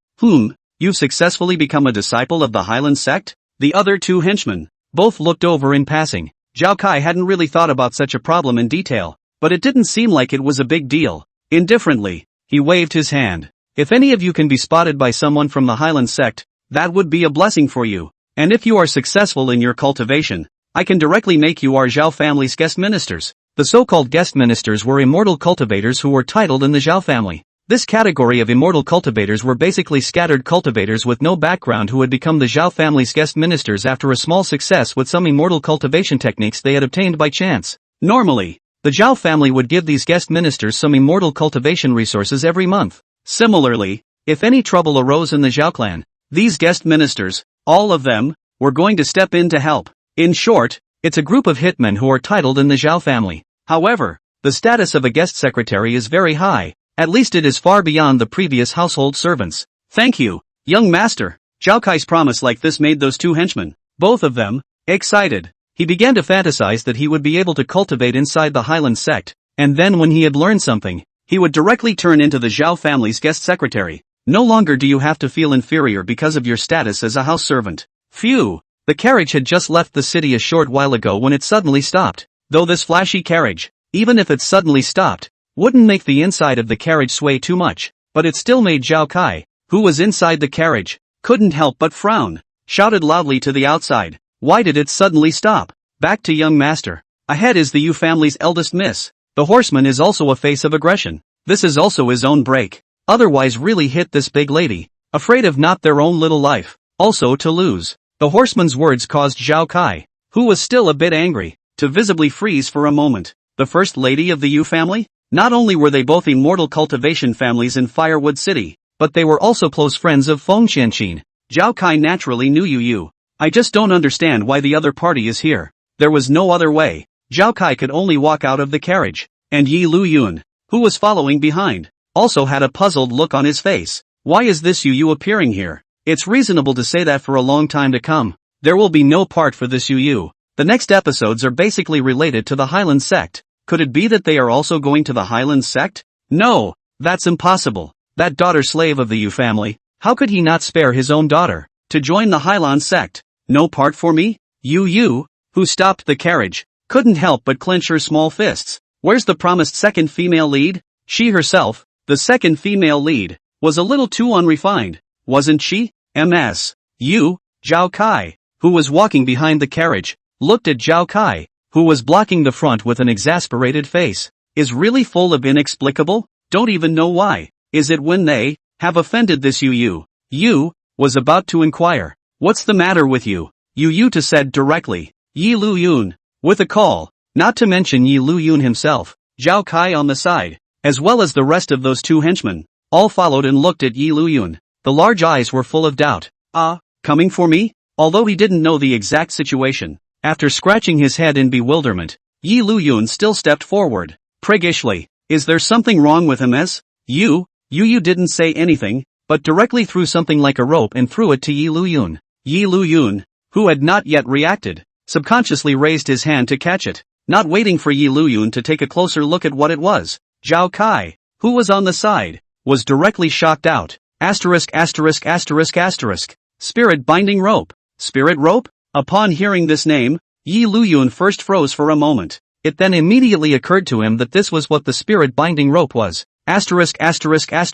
S1: You've successfully become a disciple of the Hyland Sect?" The other two henchmen both looked over in passing. Zhao Kai hadn't really thought about such a problem in detail, but it didn't seem like it was a big deal. Indifferently, he waved his hand. "If any of you can be spotted by someone from the Hyland Sect, that would be a blessing for you. And if you are successful in your cultivation, I can directly make you our Zhao family's guest ministers." The so-called guest ministers were immortal cultivators who were titled in the Zhao family. This category of immortal cultivators were basically scattered cultivators with no background who had become the Zhao family's guest ministers after a small success with some immortal cultivation techniques they had obtained by chance. Normally, the Zhao family would give these guest ministers some immortal cultivation resources every month. Similarly, if any trouble arose in the Zhao clan, these guest ministers, all of them, were going to step in to help. In short, it's a group of hitmen who are titled in the Zhao family. However, the status of a guest secretary is very high. At least it is far beyond the previous household servants. "Thank you, young master." Zhao Kai's promise like this made those two henchmen, both of them, excited. He began to fantasize that he would be able to cultivate inside the Hyland Sect, and then when he had learned something, he would directly turn into the Zhao family's guest secretary. No longer do you have to feel inferior because of your status as a house servant. Phew! The carriage had just left the city a short while ago when it suddenly stopped. Though this flashy carriage, even if it suddenly stopped, wouldn't make the inside of the carriage sway too much, but it still made Zhao Kai, who was inside the carriage, couldn't help but frown, shouted loudly to the outside, "Why did it suddenly stop?" Back to young master. Ahead is the Yu family's eldest miss. The horseman is also a face of aggression. This is also his own break. Otherwise really hit this big lady, afraid of not their own little life, also to lose. The horseman's words caused Zhao Kai, who was still a bit angry, to visibly freeze for a moment. The first lady of the Yu family? Not only were they both immortal cultivation families in Firewood City, but they were also close friends of Feng Qianqin. Zhao Kai naturally knew Yu. "I just don't understand why the other party is here." There was no other way. Zhao Kai could only walk out of the carriage, and Liuyun, who was following behind, also had a puzzled look on his face. "Why is this Yu appearing here? It's reasonable to say that for a long time to come, there will be no part for this Yu. The next episodes are basically related to the Hyland Sect. Could it be that they are also going to the Hyland Sect? No, that's impossible. That daughter slave of the Yu family, how could he not spare his own daughter to join the Hyland Sect? No part for me? Yu, who stopped the carriage, couldn't help but clench her small fists. Where's the promised second female lead? She herself, the second female lead, was a little too unrefined, wasn't she? Yu, Zhao Kai, who was walking behind the carriage, looked at Zhao Kai, who was blocking the front with an exasperated face. Is really full of inexplicable? Don't even know why. Is it when they have offended this Yu? Yu was about to inquire. What's the matter with you? Yu said directly. Yi Liuyun, with a call, not to mention Yi Liuyun himself, Zhao Kai on the side, as well as the rest of those two henchmen, all followed and looked at Yi Liuyun. The large eyes were full of doubt. Coming for me? Although he didn't know the exact situation, after scratching his head in bewilderment, Yi Liuyun still stepped forward, priggishly. Is there something wrong with him? Yu didn't say anything, but directly threw something like a rope and threw it to Yi Liuyun. Yi Liuyun, who had not yet reacted, subconsciously raised his hand to catch it, not waiting for Yi Liuyun to take a closer look at what it was. Zhao Kai, who was on the side, was directly shocked out. Spirit binding rope. Spirit rope? Upon hearing this name, Yi Liuyun first froze for a moment. It then immediately occurred to him that this was what the spirit binding rope was. The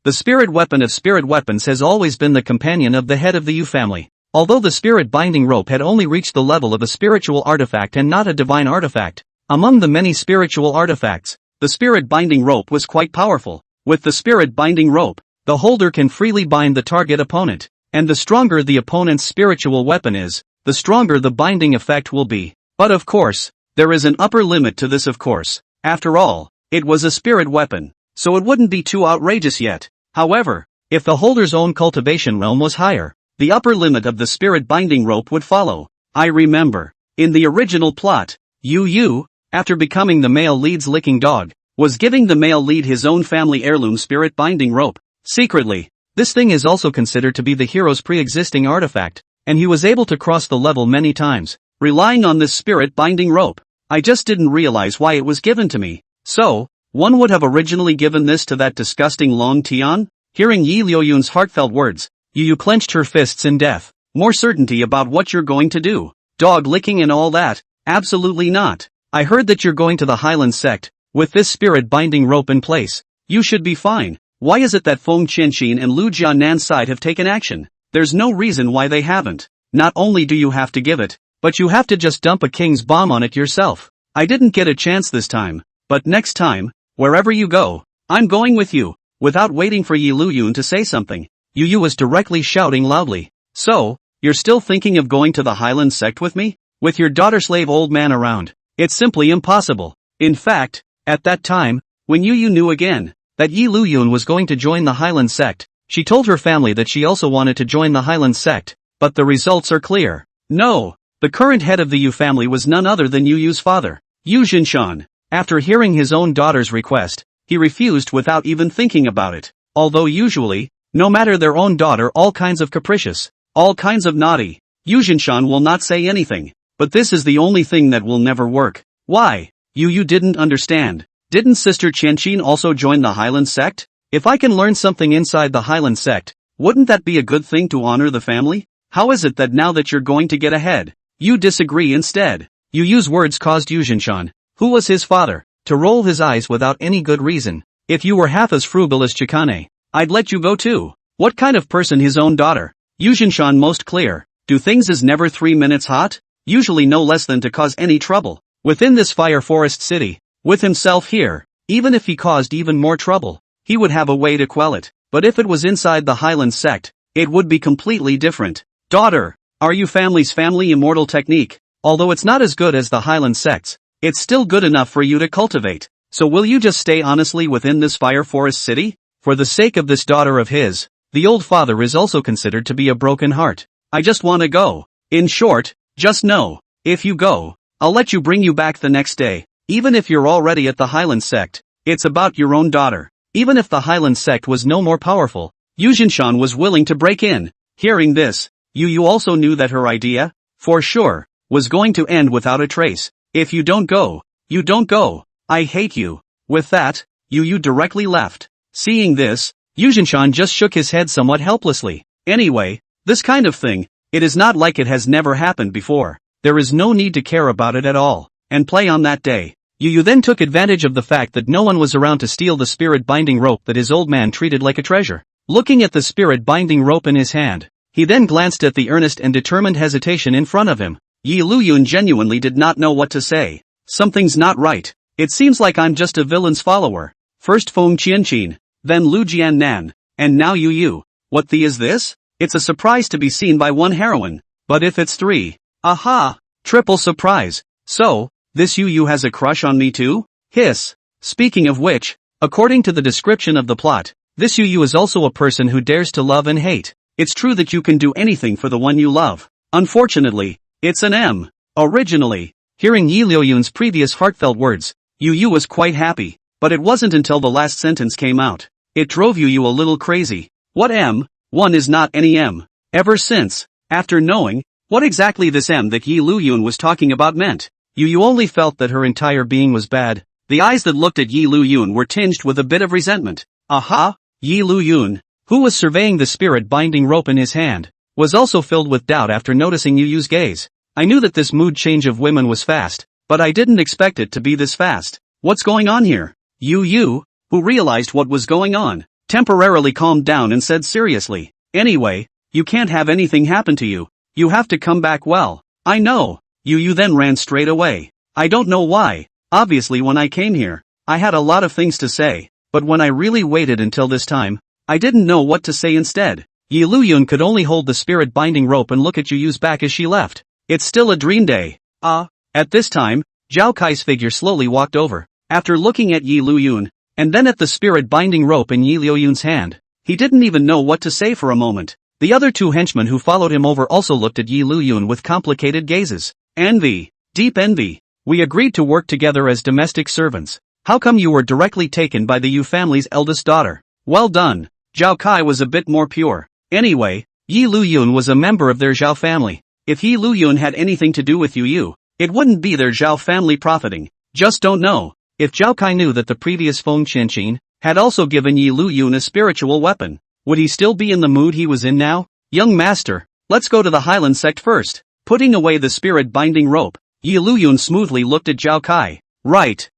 S1: spirit weapon of spirit weapons has always been the companion of the head of the Yu family. Although the spirit binding rope had only reached the level of a spiritual artifact and not a divine artifact, among the many spiritual artifacts, the spirit binding rope was quite powerful. With the spirit binding rope, the holder can freely bind the target opponent, and the stronger the opponent's spiritual weapon is, the stronger the binding effect will be. But of course, there is an upper limit to this of course. After all, it was a spirit weapon, so it wouldn't be too outrageous yet. However, if the holder's own cultivation realm was higher, the upper limit of the spirit binding rope would follow. I remember, in the original plot, Yu, after becoming the male lead's licking dog, was giving the male lead his own family heirloom spirit binding rope. Secretly, this thing is also considered to be the hero's pre-existing artifact, and he was able to cross the level many times, relying on this spirit binding rope. I just didn't realize why it was given to me. So, one would have originally given this to that disgusting Long Tian? Hearing Yi Liuyun's heartfelt words, Yu clenched her fists in death. More certainty about what you're going to do. Dog licking and all that? Absolutely not. I heard that you're going to the Hyland Sect. With this spirit binding rope in place, you should be fine. Why is it that Feng Qianqin and Liu Jianan's side have taken action? There's no reason why they haven't. Not only do you have to give it, but you have to just dump a king's bomb on it yourself. I didn't get a chance this time, but next time, wherever you go, I'm going with you. Without waiting for Yi Liuyun to say something, Yu was directly shouting loudly. So, you're still thinking of going to the Hyland Sect with me? With your daughter-slave old man around? It's simply impossible. In fact, at that time, when Yu knew again that Yi Liuyun was going to join the Hyland Sect, she told her family that she also wanted to join the Hyland Sect, but the results are clear. No, the current head of the Yu family was none other than Yu's father, Yu Jianan. After hearing his own daughter's request, he refused without even thinking about it. Although usually, no matter their own daughter, all kinds of capricious, all kinds of naughty, Yu Jianan will not say anything. But this is the only thing that will never work. Why? Yu didn't understand. Didn't Sister Qianqin also join the Hyland Sect? If I can learn something inside the Hyland Sect, wouldn't that be a good thing to honor the family? How is it that now that you're going to get ahead, you disagree instead? Yu's words caused Yu Jianan, who was his father, to roll his eyes without any good reason. If you were half as frugal as Chikane, I'd let you go too. What kind of person his own daughter? Yu Jianan most clear. Do things is never 3 minutes hot? Usually no less than to cause any trouble. Within this fire forest city, with himself here, even if he caused even more trouble, he would have a way to quell it. But if it was inside the Hyland Sect, it would be completely different. Daughter, are you family's family immortal technique? Although it's not as good as the Hyland Sect's, it's still good enough for you to cultivate. So will you just stay honestly within this fire forest city? For the sake of this daughter of his, the old father is also considered to be a broken heart. I just want to go. In short, just know, if you go, I'll let you bring you back the next day. Even if you're already at the Hyland Sect, it's about your own daughter. Even if the Hyland Sect was no more powerful, Yu Jianan was willing to break in. Hearing this, Yu also knew that her idea, for sure, was going to end without a trace. If you don't go, you don't go. I hate you. With that, Yu directly left. Seeing this, Yu Jianan just shook his head somewhat helplessly. Anyway, this kind of thing, it is not like it has never happened before. There is no need to care about it at all, and play on that day. Yu then took advantage of the fact that no one was around to steal the spirit binding rope that his old man treated like a treasure. Looking at the spirit binding rope in his hand, he then glanced at the earnest and determined hesitation in front of him. Liuyun genuinely did not know what to say. Something's not right. It seems like I'm just a villain's follower. First Feng Qianqin, then Liu Jianan, and now Yu. What the is this? It's a surprise to be seen by one heroine. But if it's three, aha! Triple surprise. So, this Yu has a crush on me too? Hiss. Speaking of which, according to the description of the plot, this Yu is also a person who dares to love and hate. It's true that you can do anything for the one you love. Unfortunately, it's an M. Originally, hearing Liuyun's previous heartfelt words, Yu was quite happy, but it wasn't until the last sentence came out. It drove Yu a little crazy. What M? One is not any M. Ever since, after knowing what exactly this M that Liuyun was talking about meant, Yu only felt that her entire being was bad. The eyes that looked at Liuyun were tinged with a bit of resentment. Aha! Liuyun, who was surveying the spirit binding rope in his hand, was also filled with doubt after noticing Yu's gaze. I knew that this mood change of women was fast, but I didn't expect it to be this fast. What's going on here? Yu, who realized what was going on, temporarily calmed down and said seriously, anyway, you can't have anything happen to you. You have to come back well. I know. Yu then ran straight away. I don't know why. Obviously when I came here, I had a lot of things to say, but when I really waited until this time, I didn't know what to say instead. Liuyun could only hold the spirit binding rope and look at Yu's back as she left. It's still a dream day. At this time, Zhao Kai's figure slowly walked over. After looking at Liuyun, and then at the spirit binding rope in Liuyun's hand, he didn't even know what to say for a moment. The other two henchmen who followed him over also looked at Liuyun with complicated gazes. Envy. Deep envy. We agreed to work together as domestic servants. How come you were directly taken by the Yu family's eldest daughter? Well done. Zhao Kai was a bit more pure. Anyway, Liuyun was a member of their Zhao family. If Liuyun had anything to do with Yu, it wouldn't be their Zhao family profiting. Just don't know. If Zhao Kai knew that the previous Feng Qianqin had also given Liuyun a spiritual weapon, would he still be in the mood he was in now? Young master, let's go to the Hyland Sect first. Putting away the spirit binding rope, Liuyun smoothly looked at Zhao Kai. Right.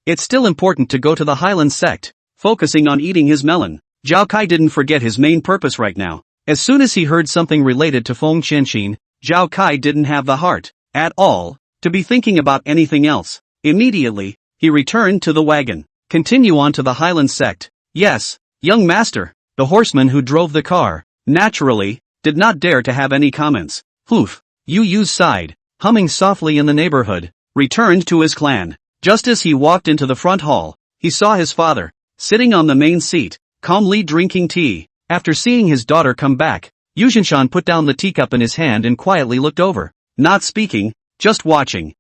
S1: It's still important to go to the Hyland Sect. Focusing on eating his melon, Zhao Kai didn't forget his main purpose right now. As soon as he heard something related to Feng Qianqin, Zhao Kai didn't have the heart, at all, to be thinking about anything else. Immediately, he returned to the wagon. Continue on to the Hyland Sect. Yes, young master. The horseman who drove the car, naturally, did not dare to have any comments. Hoof. Yu sighed, humming softly in the neighborhood, returned to his clan. Just as he walked into the front hall, he saw his father, sitting on the main seat, calmly drinking tea. After seeing his daughter come back, Yu Jianan put down the teacup in his hand and quietly looked over, not speaking, just watching.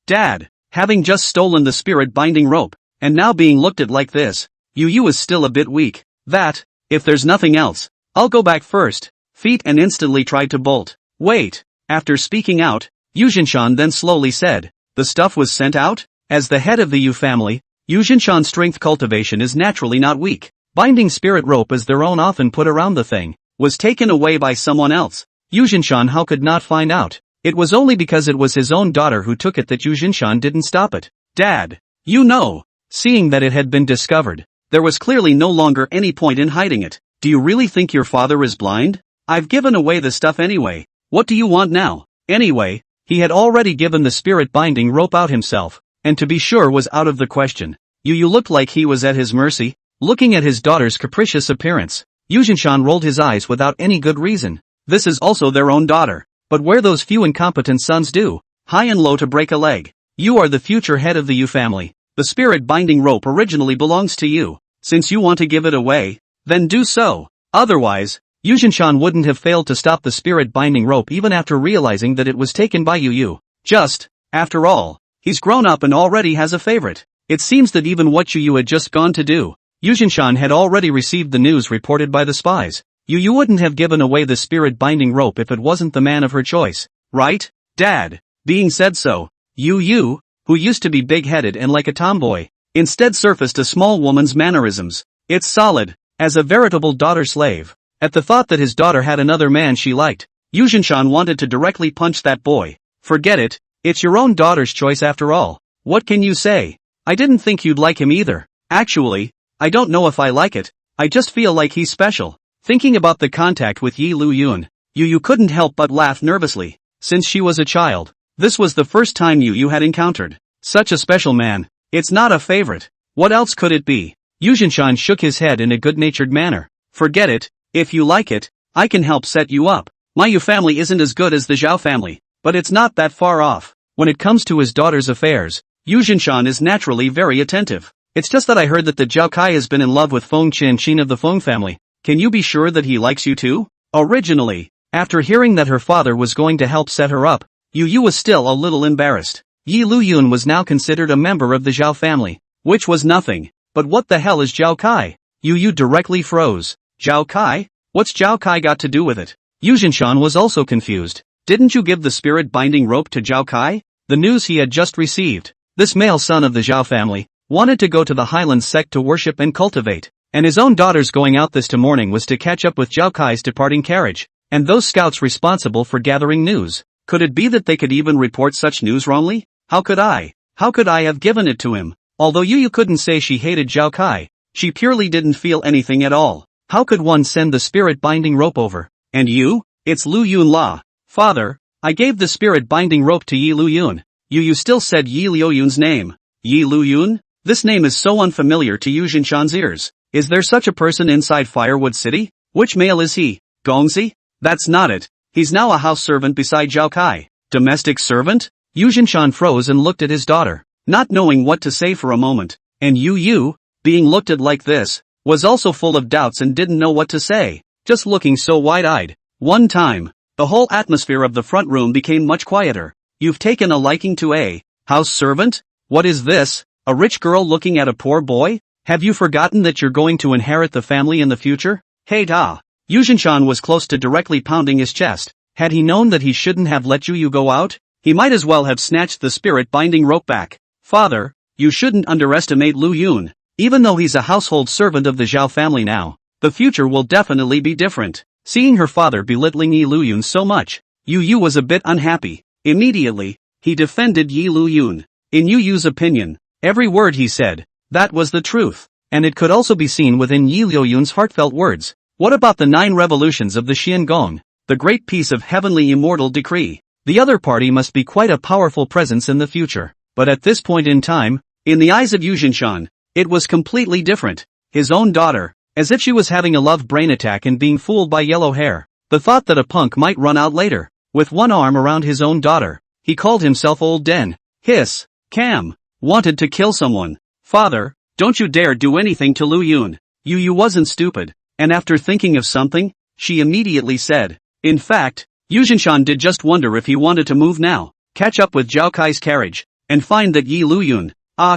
S1: Dad, having just stolen the spirit binding rope, and now being looked at like this, Yu is still a bit weak. That, if there's nothing else, I'll go back first. Feet and instantly tried to bolt. Wait. After speaking out, Yu Jianan then slowly said, the stuff was sent out? As the head of the Yu family, Yu Jianan's strength cultivation is naturally not weak. Binding spirit rope as their own often put around the thing, was taken away by someone else. Yu Jianan how could not find out? It was only because it was his own daughter who took it that Yu Jianan didn't stop it. Dad, you know. Seeing that it had been discovered, there was clearly no longer any point in hiding it. Do you really think your father is blind? I've given away the stuff anyway. What do you want now? Anyway, he had already given the spirit binding rope out himself, and to be sure was out of the question. Yu looked like he was at his mercy. Looking at his daughter's capricious appearance, Yu Jianan rolled his eyes without any good reason. This is also their own daughter. But where those few incompetent sons do, high and low to break a leg. You are the future head of the Yu family. The spirit binding rope originally belongs to you. Since you want to give it away, then do so. Otherwise, Yu Jianan wouldn't have failed to stop the spirit binding rope even after realizing that it was taken by Yu. Just, after all, he's grown up and already has a favorite. It seems that even what Yu had just gone to do, Yu Jianan had already received the news reported by the spies. You wouldn't have given away the spirit-binding rope if it wasn't the man of her choice, right, Dad? Being said so, Yu, who used to be big-headed and like a tomboy, instead surfaced a small woman's mannerisms. It's solid, as a veritable daughter-slave. At the thought that his daughter had another man she liked, Yu Jianan wanted to directly punch that boy. Forget it, it's your own daughter's choice after all. What can you say? I didn't think you'd like him either. Actually, I don't know if I like it, I just feel like he's special. Thinking about the contact with Liuyun, Yu couldn't help but laugh nervously. Since she was a child, this was the first time Yu had encountered such a special man. It's not a favorite. What else could it be? Yu Jianan shook his head in a good-natured manner. Forget it, if you like it, I can help set you up. My Yu family isn't as good as the Zhao family, but it's not that far off. When it comes to his daughter's affairs, Yu Jianan is naturally very attentive. It's just that I heard that the Zhao Kai has been in love with Feng Qianqin of the Feng family. Can you be sure that he likes you too? Originally, after hearing that her father was going to help set her up, Yu was still a little embarrassed. Liuyun was now considered a member of the Zhao family, which was nothing. But what the hell is Zhao Kai? Yu directly froze. Zhao Kai? What's Zhao Kai got to do with it? Yu Jianan was also confused. Didn't you give the spirit-binding rope to Zhao Kai? The news he had just received. This male son of the Zhao family wanted to go to the Hyland Sect to worship and cultivate. And his own daughter's going out this morning was to catch up with Zhao Kai's departing carriage, and those scouts responsible for gathering news. Could it be that they could even report such news wrongly? How could I have given it to him? Although Yu couldn't say she hated Zhao Kai, she purely didn't feel anything at all. How could one send the spirit-binding rope over? And you? It's Liuyun La. Father, I gave the spirit-binding rope to Liuyun. Yu still said Liuyun's name. Liuyun? This name is so unfamiliar to Yu Jianan's ears. Is there such a person inside Firewood City? Which male is he? Gongzi? That's not it. He's now a house servant beside Zhao Kai. Domestic servant? Yu Jianan froze and looked at his daughter, not knowing what to say for a moment. And Yu, being looked at like this, was also full of doubts and didn't know what to say, just looking so wide-eyed. One time, the whole atmosphere of the front room became much quieter. You've taken a liking to a house servant? What is this? A rich girl looking at a poor boy? Have you forgotten that you're going to inherit the family in the future? Hey da! Yu Jianan was close to directly pounding his chest. Had he known that he shouldn't have let Yu go out, he might as well have snatched the spirit-binding rope back. Father, you shouldn't underestimate Liuyun. Even though he's a household servant of the Zhao family now, the future will definitely be different. Seeing her father belittling Liuyun so much, Yu was a bit unhappy. Immediately, he defended Liuyun. In Yu's opinion, every word he said, that was the truth, and it could also be seen within Liuyun's heartfelt words. What about the 9 revolutions of the Xian Gong, the great piece of heavenly immortal decree? The other party must be quite a powerful presence in the future. But at this point in time, in the eyes of Yu Jianan, it was completely different. His own daughter, as if she was having a love brain attack and being fooled by yellow hair. The thought that a punk might run out later, with one arm around his own daughter. He called himself Old Den. Hiss. Cam. Wanted to kill someone. Father, don't you dare do anything to Liuyun. Yu wasn't stupid, and after thinking of something, she immediately said. In fact, Yu Jianan did just wonder if he wanted to move now, catch up with Zhao Kai's carriage, and find that Liuyun,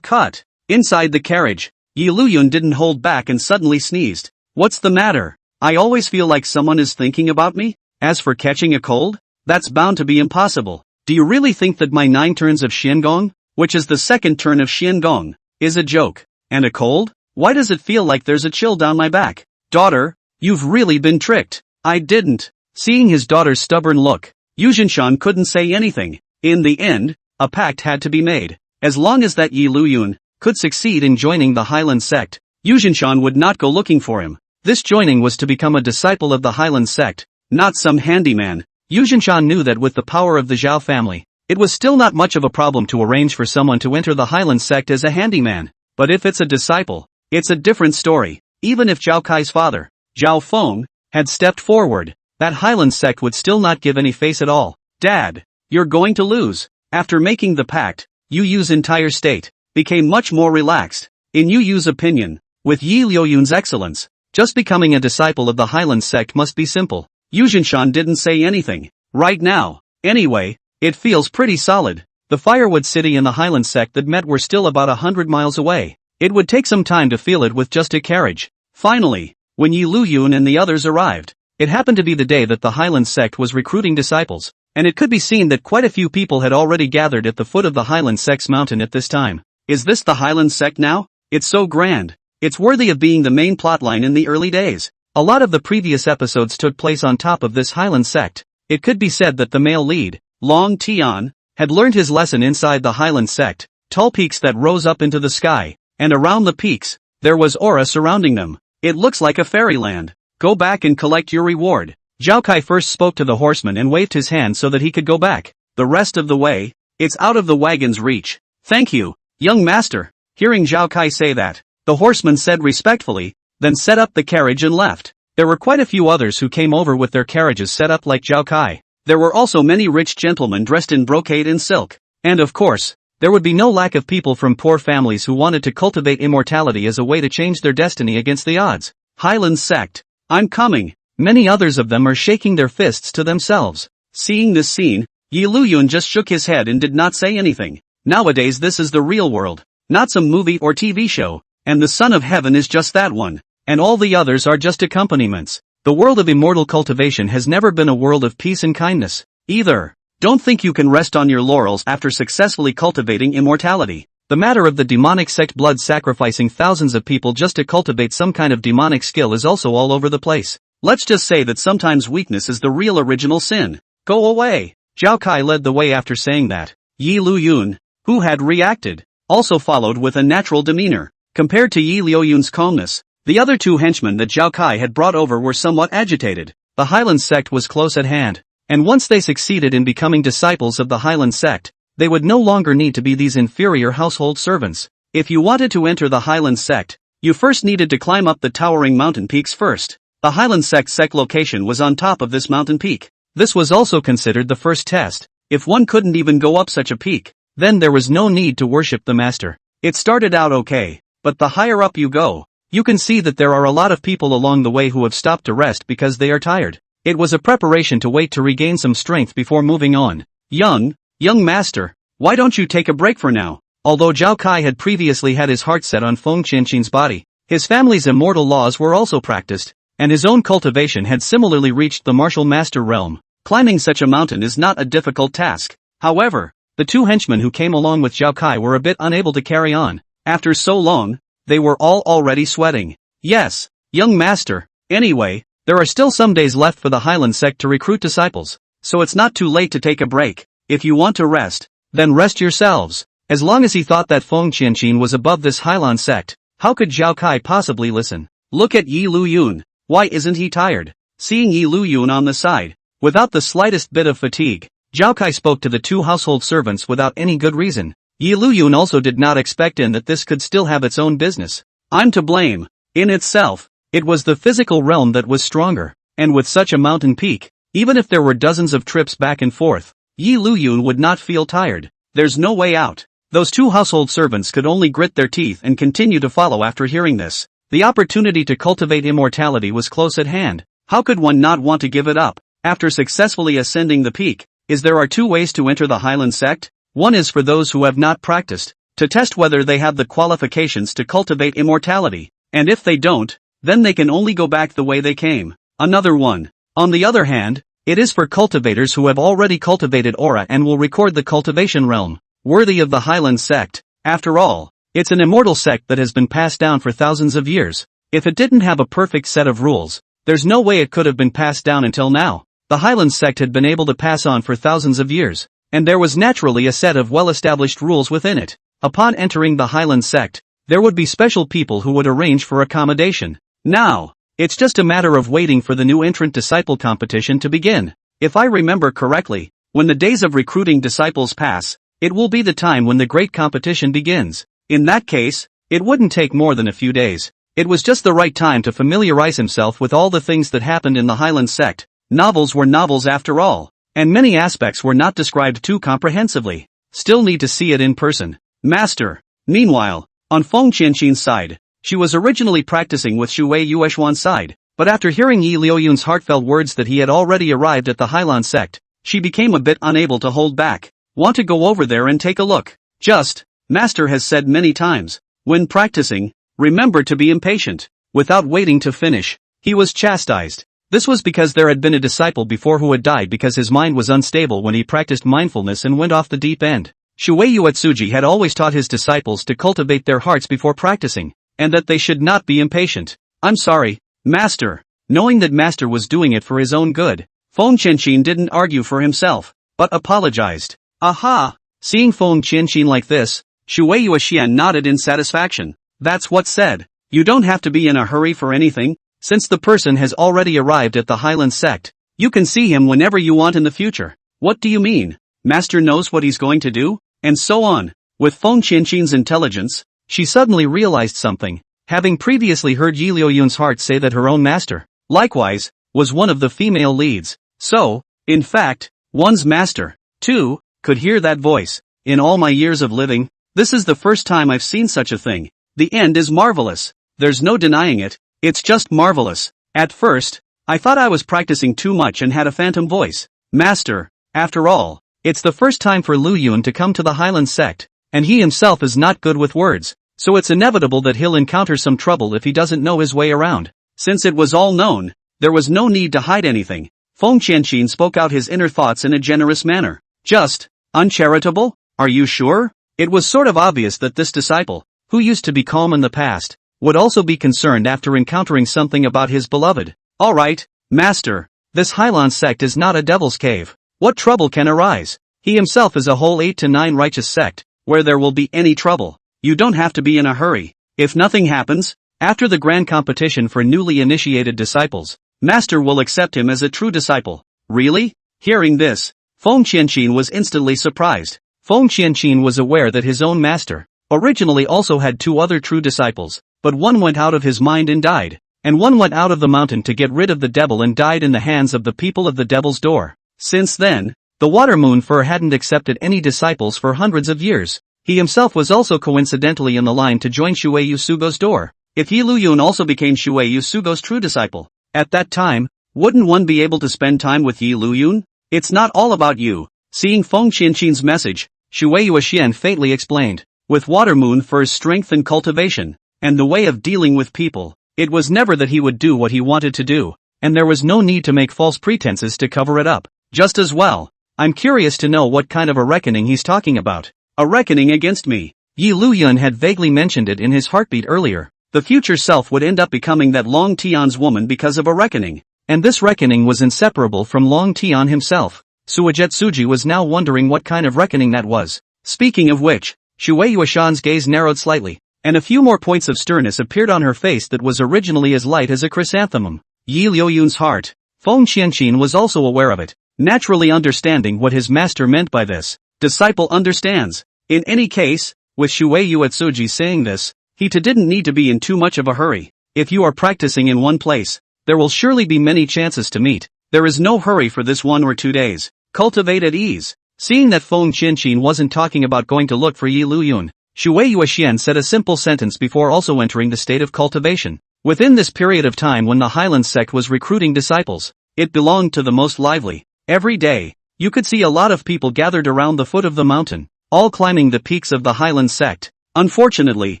S1: cut. Inside the carriage, Liuyun didn't hold back and suddenly sneezed. What's the matter? I always feel like someone is thinking about me. As for catching a cold, that's bound to be impossible. Do you really think that my 9 turns of Xiangong, which is the second turn of Xiangong, is a joke? And a cold? Why does it feel like there's a chill down my back? Daughter, you've really been tricked. I didn't. Seeing his daughter's stubborn look, Yu Jianan couldn't say anything. In the end, a pact had to be made. As long as that Liuyun could succeed in joining the Hyland Sect, Yu Jianan would not go looking for him. This joining was to become a disciple of the Hyland Sect, not some handyman. Yu Jianan knew that with the power of the Zhao family, it was still not much of a problem to arrange for someone to enter the Hyland Sect as a handyman. But if it's a disciple, it's a different story. Even if Zhao Kai's father, Zhao Feng, had stepped forward, that Hyland Sect would still not give any face at all. Dad, you're going to lose. After making the pact, Yu's entire state became much more relaxed. In Yu's opinion, with Liuyun's excellence, just becoming a disciple of the Hyland Sect must be simple. Yu Jianan didn't say anything. Right now, anyway, it feels pretty solid. The Firewood City and the Hyland Sect that met were still about 100 miles away. It would take some time to feel it with just a carriage. Finally, when Liuyun and the others arrived, it happened to be the day that the Hyland Sect was recruiting disciples, and it could be seen that quite a few people had already gathered at the foot of the Hyland Sect's mountain at this time. Is this the Hyland Sect now? It's so grand. It's worthy of being the main plotline in the early days. A lot of the previous episodes took place on top of this Hyland Sect. It could be said that the male lead, Long Tian, had learned his lesson inside the Hyland Sect, tall peaks that rose up into the sky, and around the peaks, there was aura surrounding them. It looks like a fairyland. Go back and collect your reward. Zhao Kai first spoke to the horseman and waved his hand so that he could go back. The rest of the way, it's out of the wagon's reach. Thank you, young master. Hearing Zhao Kai say that, the horseman said respectfully, then set up the carriage and left. There were quite a few others who came over with their carriages set up like Zhao Kai. There were also many rich gentlemen dressed in brocade and silk. And of course, there would be no lack of people from poor families who wanted to cultivate immortality as a way to change their destiny against the odds. Hyland Sect. I'm coming. Many others of them are shaking their fists to themselves. Seeing this scene, Liuyun just shook his head and did not say anything. Nowadays this is the real world, not some movie or TV show, and the Son of Heaven is just that one, and all the others are just accompaniments. The world of immortal cultivation has never been a world of peace and kindness, either. Don't think you can rest on your laurels after successfully cultivating immortality. The matter of the demonic sect blood sacrificing thousands of people just to cultivate some kind of demonic skill is also all over the place. Let's just say that sometimes weakness is the real original sin. Go away. Zhao Kai led the way after saying that. Liuyun, who had reacted, also followed with a natural demeanor. Compared to Liuyun's calmness, the other two henchmen that Zhao Kai had brought over were somewhat agitated. The Hyland Sect was close at hand, and once they succeeded in becoming disciples of the Hyland Sect, they would no longer need to be these inferior household servants. If you wanted to enter the Hyland Sect, you first needed to climb up the towering mountain peaks first. The Hyland Sect's location was on top of this mountain peak. This was also considered the first test. If one couldn't even go up such a peak, then there was no need to worship the master. It started out okay, but the higher up you go, you can see that there are a lot of people along the way who have stopped to rest because they are tired. It was a preparation to wait to regain some strength before moving on. Young master, why don't you take a break for now? Although Zhao Kai had previously had his heart set on Feng Qianqin's body, his family's immortal laws were also practiced, and his own cultivation had similarly reached the martial master realm. Climbing such a mountain is not a difficult task. However, the two henchmen who came along with Zhao Kai were a bit unable to carry on. After so long, they were all already sweating. Yes, young master. Anyway, there are still some days left for the Hyland Sect to recruit disciples, so it's not too late to take a break. If you want to rest, then rest yourselves. As long as he thought that Feng Qianqin was above this Hyland Sect, how could Zhao Kai possibly listen? Look at Liuyun. Why isn't he tired? Seeing Liuyun on the side, without the slightest bit of fatigue, Zhao Kai spoke to the two household servants without any good reason. Liuyun also did not expect in that this could still have its own business. I'm to blame. In itself, it was the physical realm that was stronger, and with such a mountain peak, even if there were dozens of trips back and forth, Liuyun would not feel tired. There's no way out. Those two household servants could only grit their teeth and continue to follow after hearing this. The opportunity to cultivate immortality was close at hand. How could one not want to give it up? After successfully ascending the peak, there are two ways to enter the Hyland Sect. One is for those who have not practiced, to test whether they have the qualifications to cultivate immortality, and if they don't, then they can only go back the way they came. Another one, on the other hand, it is for cultivators who have already cultivated aura and will record the cultivation realm, worthy of the Hyland Sect. After all, it's an immortal sect that has been passed down for thousands of years. If it didn't have a perfect set of rules, there's no way it could have been passed down until now. The Hyland Sect had been able to pass on for thousands of years, and there was naturally a set of well-established rules within it. Upon entering the Hyland Sect, there would be special people who would arrange for accommodation. Now, it's just a matter of waiting for the new entrant disciple competition to begin. If I remember correctly, when the days of recruiting disciples pass, it will be the time when the great competition begins. In that case, it wouldn't take more than a few days. It was just the right time to familiarize himself with all the things that happened in the Hyland Sect. Novels were novels after all, and many aspects were not described too comprehensively. Still need to see it in person. Master. Meanwhile, on Feng Qianqin's side, she was originally practicing with Shui Yueshuan's side, but after hearing Liuyun's heartfelt words that he had already arrived at the Hyland Sect, she became a bit unable to hold back. Want to go over there and take a look? Just, Master has said many times, When practicing, remember to be impatient. Without waiting to finish, he was chastised. This was because there had been a disciple before who had died because his mind was unstable when he practiced mindfulness and went off the deep end. Shuei Uetsuji had always taught his disciples to cultivate their hearts before practicing, and that they should not be impatient. I'm sorry, Master. Knowing that Master was doing it for his own good, Feng Qianqin didn't argue for himself, but apologized. Aha! Seeing Feng Qianqin like this, Shuei Yuexian nodded in satisfaction. That's what said. You don't have to be in a hurry for anything, since the person has already arrived at the Hyland Sect. You can see him whenever you want in the future. What do you mean? Master knows what he's going to do? And so on. With Feng Qianqin's intelligence, she suddenly realized something, having previously heard Yi Liuyun's heart say that her own master, likewise, was one of the female leads. So, in fact, one's master, too, could hear that voice. In all my years of living, this is the first time I've seen such a thing. The end is marvelous. There's no denying it, it's just marvelous. At first, I thought I was practicing too much and had a phantom voice. Master, after all, it's the first time for Liuyun to come to the Hyland Sect, and he himself is not good with words, so it's inevitable that he'll encounter some trouble if he doesn't know his way around. Since it was all known, there was no need to hide anything. Feng Qianqin spoke out his inner thoughts in a generous manner. Just, uncharitable? Are you sure? It was sort of obvious that this disciple, who used to be calm in the past, would also be concerned after encountering something about his beloved. Alright, Master, this Hyland Sect is not a devil's cave. What trouble can arise? He himself is a whole 8 to 9 righteous sect, where there will be any trouble. You don't have to be in a hurry. If nothing happens, after the grand competition for newly initiated disciples, Master will accept him as a true disciple. Really? Hearing this, Feng Qianqin was instantly surprised. Feng Qianqin was aware that his own master originally also had 2 other true disciples, but one went out of his mind and died, and one went out of the mountain to get rid of the devil and died in the hands of the people of the devil's door. Since then, the water moon fur hadn't accepted any disciples for hundreds of years. He himself was also coincidentally in the line to join Shuei Yusugo's door. If Yi Liuyun also became Shuei Yusugo's true disciple, at that time, wouldn't one be able to spend time with Yi Liuyun? It's not all about you. Seeing Feng Qianqin's message, Shuei Yuexian faintly explained. With water moon fur's strength and cultivation, and the way of dealing with people, it was never that he would do what he wanted to do, and there was no need to make false pretenses to cover it up. Just as well. I'm curious to know what kind of a reckoning he's talking about. A reckoning against me. Yi Liuyun had vaguely mentioned it in his heartbeat earlier. The future self would end up becoming that Long Tian's woman because of a reckoning. And this reckoning was inseparable from Long Tian himself. Suijetsuji was now wondering what kind of reckoning that was. Speaking of which, Shuei Yueshan's gaze narrowed slightly, and a few more points of sternness appeared on her face that was originally as light as a chrysanthemum. Yi Liuyun's heart. Feng Qianqin was also aware of it, naturally understanding what his master meant by this. Disciple understands. In any case, with Shuei Uetsuji saying this, he too didn't need to be in too much of a hurry. If you are practicing in one place, there will surely be many chances to meet. There is no hurry for this 1 or 2 days. Cultivate at ease. Seeing that Feng Qianqin wasn't talking about going to look for Yi Liuyun, Shuei Yuexian said a simple sentence before also entering the state of cultivation. Within this period of time when the Hyland Sect was recruiting disciples, it belonged to the most lively. Every day, you could see a lot of people gathered around the foot of the mountain, all climbing the peaks of the Hyland Sect. Unfortunately,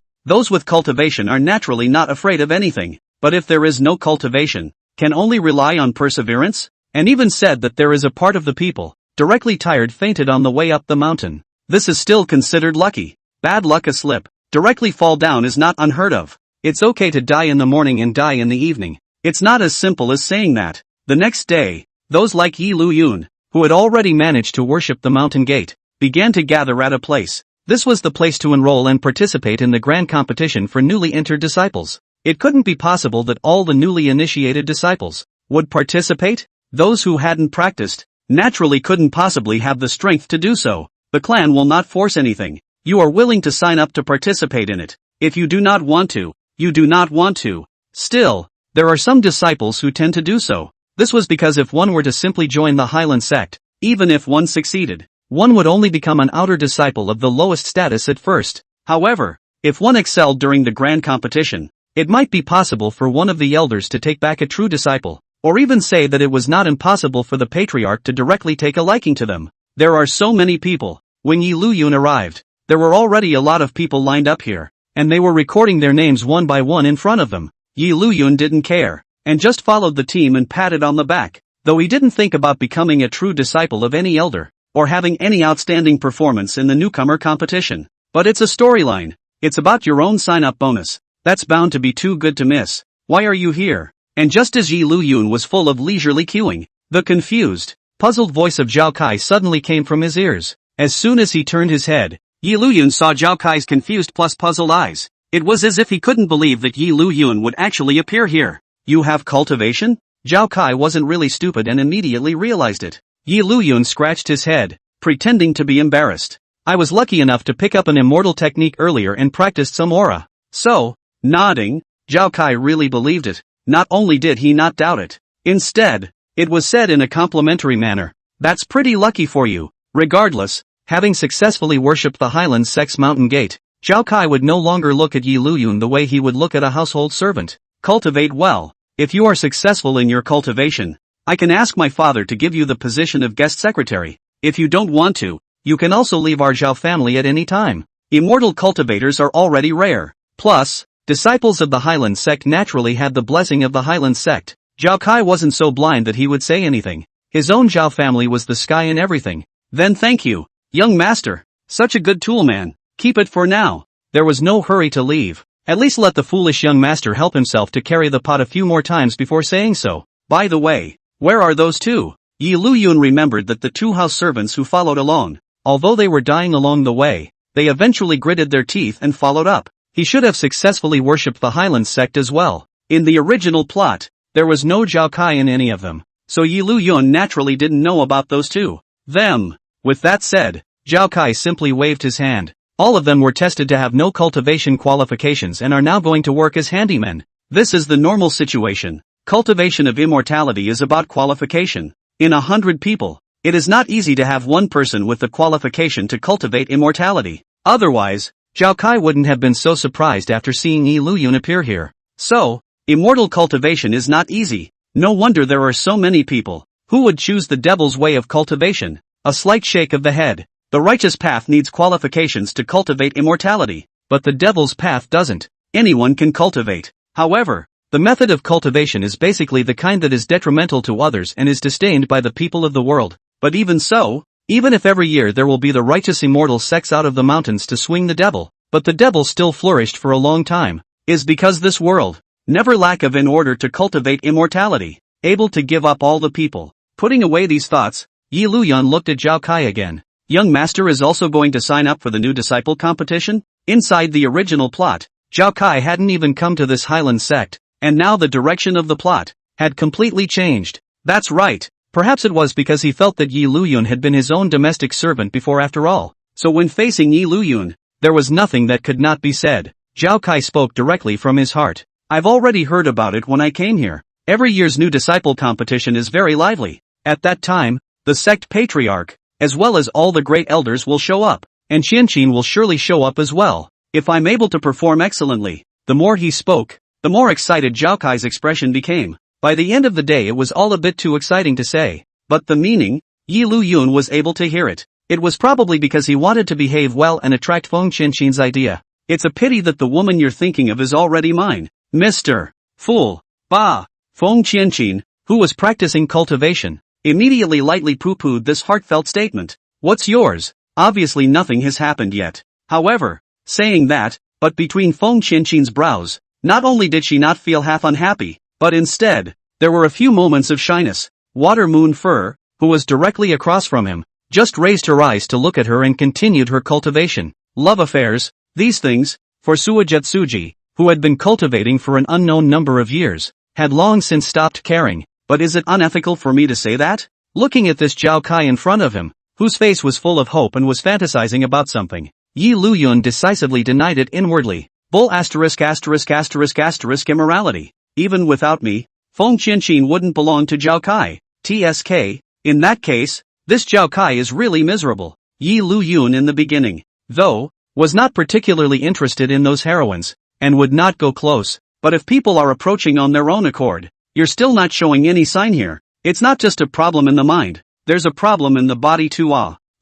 S1: those with cultivation are naturally not afraid of anything, but if there is no cultivation, can only rely on perseverance? And even said that there is a part of the people, directly tired fainted on the way up the mountain. This is still considered lucky. Bad luck a slip, directly fall down is not unheard of. It's okay to die in the morning and die in the evening. It's not as simple as saying that. The next day, those like Yi Liuyun, who had already managed to worship the mountain gate, began to gather at a place. This was the place to enroll and participate in the grand competition for newly entered disciples. It couldn't be possible that all the newly initiated disciples would participate. Those who hadn't practiced, naturally couldn't possibly have the strength to do so. The clan will not force anything. You are willing to sign up to participate in it. If you do not want to, you do not want to. Still, there are some disciples who tend to do so. This was because if one were to simply join the Hyland Sect, even if one succeeded, one would only become an outer disciple of the lowest status at first. However, if one excelled during the grand competition, it might be possible for one of the elders to take back a true disciple, or even say that it was not impossible for the patriarch to directly take a liking to them. There are so many people. When Yi Liuyun arrived, there were already a lot of people lined up here, and they were recording their names one by one in front of them. Liuyun didn't care, and just followed the team and patted on the back, though he didn't think about becoming a true disciple of any elder, or having any outstanding performance in the newcomer competition. But it's a storyline. It's about your own sign-up bonus. That's bound to be too good to miss. Why are you here? And just as Liuyun was full of leisurely queuing, the confused, puzzled voice of Zhao Kai suddenly came from his ears. As soon as he turned his head, Liuyun saw Zhao Kai's confused plus puzzled eyes. It was as if he couldn't believe that Liuyun would actually appear here. You have cultivation? Zhao Kai wasn't really stupid and immediately realized it. Liuyun scratched his head, pretending to be embarrassed. I was lucky enough to pick up an immortal technique earlier and practiced some aura. So, nodding, Zhao Kai really believed it. Not only did he not doubt it. Instead, it was said in a complimentary manner. That's pretty lucky for you. Regardless, having successfully worshipped the Hyland Sect's mountain gate, Zhao Kai would no longer look at Liuyun the way he would look at a household servant. Cultivate well. If you are successful in your cultivation, I can ask my father to give you the position of guest secretary. If you don't want to, you can also leave our Zhao family at any time. Immortal cultivators are already rare. Plus, disciples of the Hyland Sect naturally had the blessing of the Hyland Sect. Zhao Kai wasn't so blind that he would say anything. His own Zhao family was the sky in everything. Then thank you, young master. Such a good tool, man. Keep it for now. There was no hurry to leave. At least let the foolish young master help himself to carry the pot a few more times before saying so. By the way, where are those two? Liuyun remembered that the two house servants who followed along, although they were dying along the way, they eventually gritted their teeth and followed up. He should have successfully worshipped the Hyland Sect as well. In the original plot, there was no Zhao Kai in any of them, so Liuyun naturally didn't know about those two. Them. With that said, Zhao Kai simply waved his hand. All of them were tested to have no cultivation qualifications and are now going to work as handymen. This is the normal situation. Cultivation of immortality is about qualification. In 100 people, it is not easy to have one person with the qualification to cultivate immortality. Otherwise, Zhao Kai wouldn't have been so surprised after seeing Liuyun appear here. So, immortal cultivation is not easy. No wonder there are so many people who would choose the devil's way of cultivation. A slight shake of the head. The righteous path needs qualifications to cultivate immortality, but the devil's path doesn't. Anyone can cultivate. However, the method of cultivation is basically the kind that is detrimental to others and is disdained by the people of the world. But even so, even if every year there will be the righteous immortal sects out of the mountains to swing the devil, but the devil still flourished for a long time, is because this world never lack of in order to cultivate immortality, able to give up all the people. Putting away these thoughts, Liuyun looked at Zhao Kai again. Young master is also going to sign up for the new disciple competition? Inside the original plot, Zhao Kai hadn't even come to this Hyland Sect, and now the direction of the plot had completely changed. That's right. Perhaps it was because he felt that Liuyun had been his own domestic servant before after all. So when facing Liuyun, there was nothing that could not be said. Zhao Kai spoke directly from his heart. I've already heard about it when I came here. Every year's new disciple competition is very lively. At that time, the sect patriarch, as well as all the great elders will show up, and Qianqin will surely show up as well. If I'm able to perform excellently. The more he spoke, the more excited Zhao Kai's expression became. By the end of the day it was all a bit too exciting to say. But the meaning, Liuyun was able to hear it. It was probably because he wanted to behave well and attract Feng Qianqin's idea. It's a pity that the woman you're thinking of is already mine. Mr. Fool. Bah. Feng Qianqin, who was practicing cultivation, immediately lightly poo-pooed this heartfelt statement. What's yours? Obviously nothing has happened yet. However, saying that, but between Feng Qianqin's brows, not only did she not feel half unhappy, but instead, there were a few moments of shyness. Water Moon Fur, who was directly across from him, just raised her eyes to look at her and continued her cultivation. Love affairs, these things, for Suijetsuji, who had been cultivating for an unknown number of years, had long since stopped caring. But is it unethical for me to say that? Looking at this Zhao Kai in front of him, whose face was full of hope and was fantasizing about something, Liuyun decisively denied it inwardly. Bull asterisk asterisk asterisk asterisk immorality. Even without me, Feng Qianqin wouldn't belong to Zhao Kai. TSK, in that case, this Zhao Kai is really miserable. Liuyun in the beginning, though, was not particularly interested in those heroines, and would not go close. But if people are approaching on their own accord, you're still not showing any sign here. It's not just a problem in the mind, there's a problem in the body too.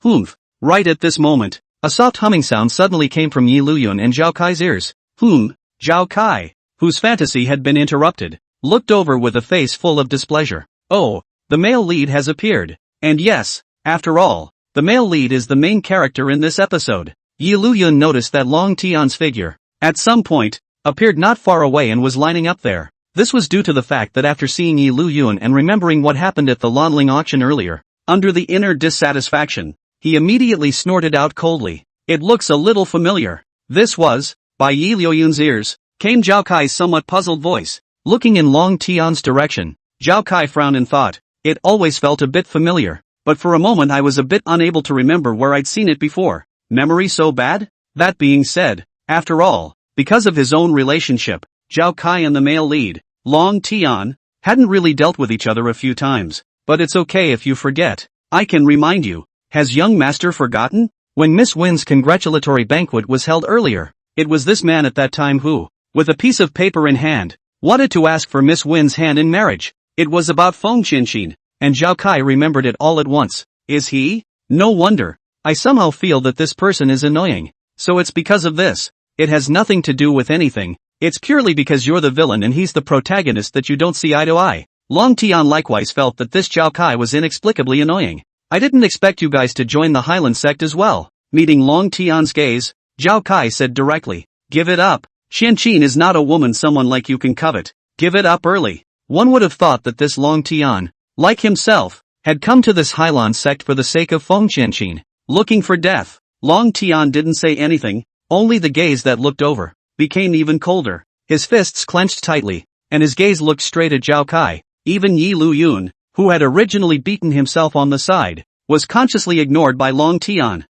S1: Humph. Right at this moment, a soft humming sound suddenly came from Liuyun and Zhao Kai's ears. Zhao Kai, whose fantasy had been interrupted, looked over with a face full of displeasure. Oh, the male lead has appeared. And yes, after all, the male lead is the main character in this episode. Liuyun noticed that Long Tian's figure, at some point, appeared not far away and was lining up there. This was due to the fact that after seeing Liuyun and remembering what happened at the Lanling auction earlier, under the inner dissatisfaction, he immediately snorted out coldly. It looks a little familiar. This was, by Liuyun's ears, came Zhao Kai's somewhat puzzled voice. Looking in Long Tian's direction, Zhao Kai frowned and thought, it always felt a bit familiar, but for a moment I was a bit unable to remember where I'd seen it before. Memory so bad? That being said, after all, because of his own relationship, Zhao Kai and the male lead, Long Tian, hadn't really dealt with each other a few times, but it's okay if you forget. I can remind you. Has young master forgotten? When Miss Win's congratulatory banquet was held earlier, it was this man at that time who, with a piece of paper in hand, wanted to ask for Miss Win's hand in marriage. It was about Feng Qianqin, and Zhao Kai remembered it all at once. Is he? No wonder. I somehow feel that this person is annoying. So it's because of this. It has nothing to do with anything. It's purely because you're the villain and he's the protagonist that you don't see eye to eye. Long Tian likewise felt that this Zhao Kai was inexplicably annoying. I didn't expect you guys to join the Hyland Sect as well. Meeting Long Tian's gaze, Zhao Kai said directly, give it up. Qianqin is not a woman someone like you can covet. Give it up early. One would have thought that this Long Tian, like himself, had come to this Hyland Sect for the sake of Feng Qianqin, looking for death. Long Tian didn't say anything, only the gaze that looked over, became even colder. His fists clenched tightly, and his gaze looked straight at Zhao Kai. Even Liuyun, who had originally beaten himself on the side, was consciously ignored by Long Tian.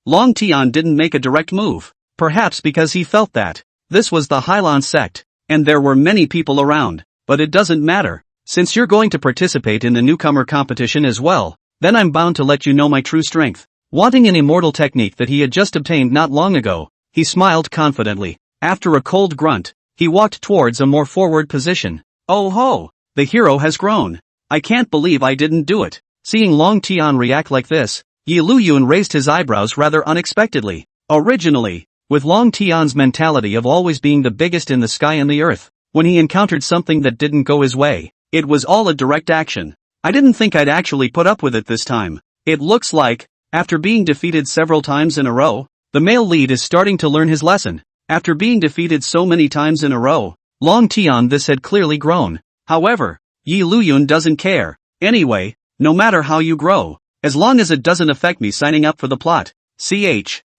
S1: Long Tian didn't make a direct move, perhaps because he felt that this was the Hyland Sect, and there were many people around, but it doesn't matter. Since you're going to participate in the newcomer competition as well, then I'm bound to let you know my true strength. Wanting an immortal technique that he had just obtained not long ago, he smiled confidently. After a cold grunt, he walked towards a more forward position. Oh ho! The hero has grown. I can't believe I didn't do it. Seeing Long Tian react like this, Liuyun raised his eyebrows rather unexpectedly. Originally, with Long Tian's mentality of always being the biggest in the sky and the earth, when he encountered something that didn't go his way, it was all a direct action. I didn't think I'd actually put up with it this time. It looks like, after being defeated several times in a row, the male lead is starting to learn his lesson. After being defeated so many times in a row, Long Tian this had clearly grown. However, Liuyun doesn't care. Anyway, no matter how you grow, as long as it doesn't affect me signing up for the plot.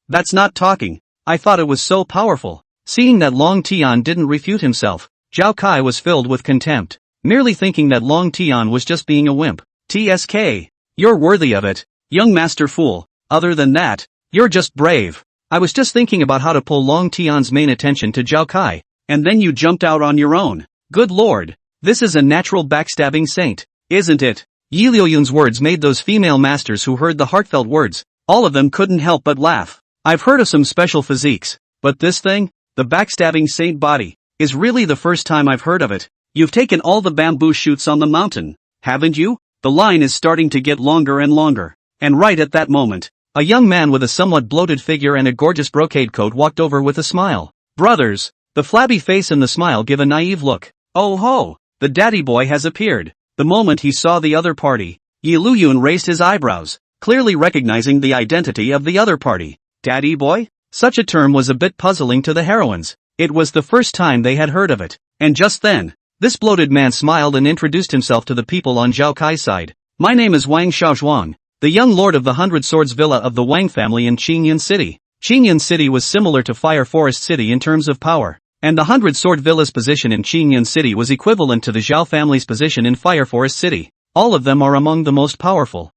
S1: That's not talking. I thought it was so powerful. Seeing that Long Tian didn't refute himself, Zhao Kai was filled with contempt, merely thinking that Long Tian was just being a wimp. TSK. You're worthy of it, young master fool. Other than that, you're just brave. I was just thinking about how to pull Long Tian's main attention to Zhao Kai, and then you jumped out on your own. Good lord. This is a natural backstabbing saint, isn't it? Liuyun's words made those female masters who heard the heartfelt words, all of them couldn't help but laugh. I've heard of some special physiques, but this thing, the backstabbing saint body, is really the first time I've heard of it. You've taken all the bamboo shoots on the mountain, haven't you? The line is starting to get longer and longer. And right at that moment, a young man with a somewhat bloated figure and a gorgeous brocade coat walked over with a smile. Brothers, the flabby face and the smile give a naive look. Oh ho! The daddy boy has appeared. The moment he saw the other party, Liuyun raised his eyebrows, clearly recognizing the identity of the other party. Daddy boy? Such a term was a bit puzzling to the heroines. It was the first time they had heard of it. And just then, this bloated man smiled and introduced himself to the people on Zhao Kai's side. My name is Wang Xiaozhuang, the young lord of the 100 Swords Villa of the Wang family in Qingyun City. Qingyun City was similar to Fire Forest City in terms of power, and the 100 Sword Villa's position in Qingyun City was equivalent to the Zhao family's position in Fire Forest City. All of them are among the most powerful.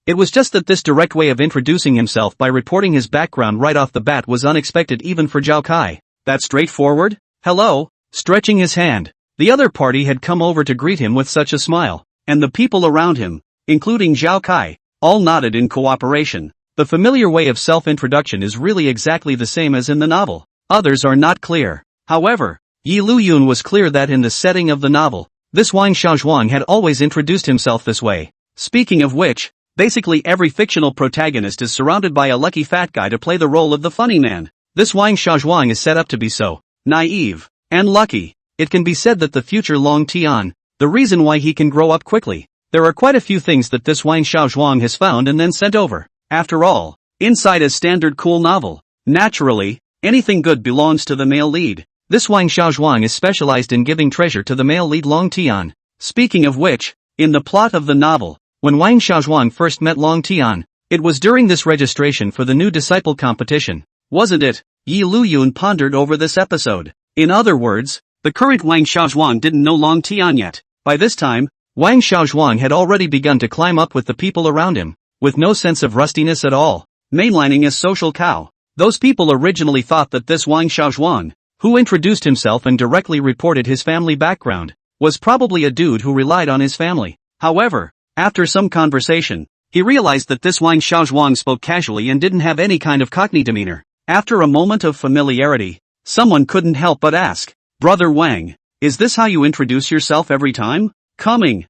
S1: It was just that this direct way of introducing himself by reporting his background right off the bat was unexpected even for Zhao Kai. That straightforward? Hello? Stretching his hand, the other party had come over to greet him with such a smile, and the people around him, including Zhao Kai, all nodded in cooperation. The familiar way of self-introduction is really exactly the same as in the novel. Others are not clear. However, Liuyun was clear that in the setting of the novel, this Wang Xiaozhuang had always introduced himself this way. Speaking of which, basically every fictional protagonist is surrounded by a lucky fat guy to play the role of the funny man. This Wang Xiaozhuang is set up to be so naive and lucky. It can be said that the future Long Tian, the reason why he can grow up quickly. There are quite a few things that this Wang Xiaozhuang has found and then sent over. After all, inside a standard cool novel, naturally, anything good belongs to the male lead. This Wang Xiaozhuang is specialized in giving treasure to the male lead Long Tian. Speaking of which, in the plot of the novel, when Wang Xiaozhuang first met Long Tian, it was during this registration for the new disciple competition, wasn't it? Liuyun pondered over this episode. In other words, the current Wang Xiaozhuang didn't know Long Tian yet. By this time, Wang Xiaozhuang had already begun to climb up with the people around him, with no sense of rustiness at all, mainlining as social cow. Those people originally thought that this Wang Xiaozhuang, who introduced himself and directly reported his family background, was probably a dude who relied on his family. However, after some conversation, he realized that this Wang Xiaozhuang spoke casually and didn't have any kind of cockney demeanor. After a moment of familiarity, someone couldn't help but ask, "Brother Wang, is this how you introduce yourself every time? Coming,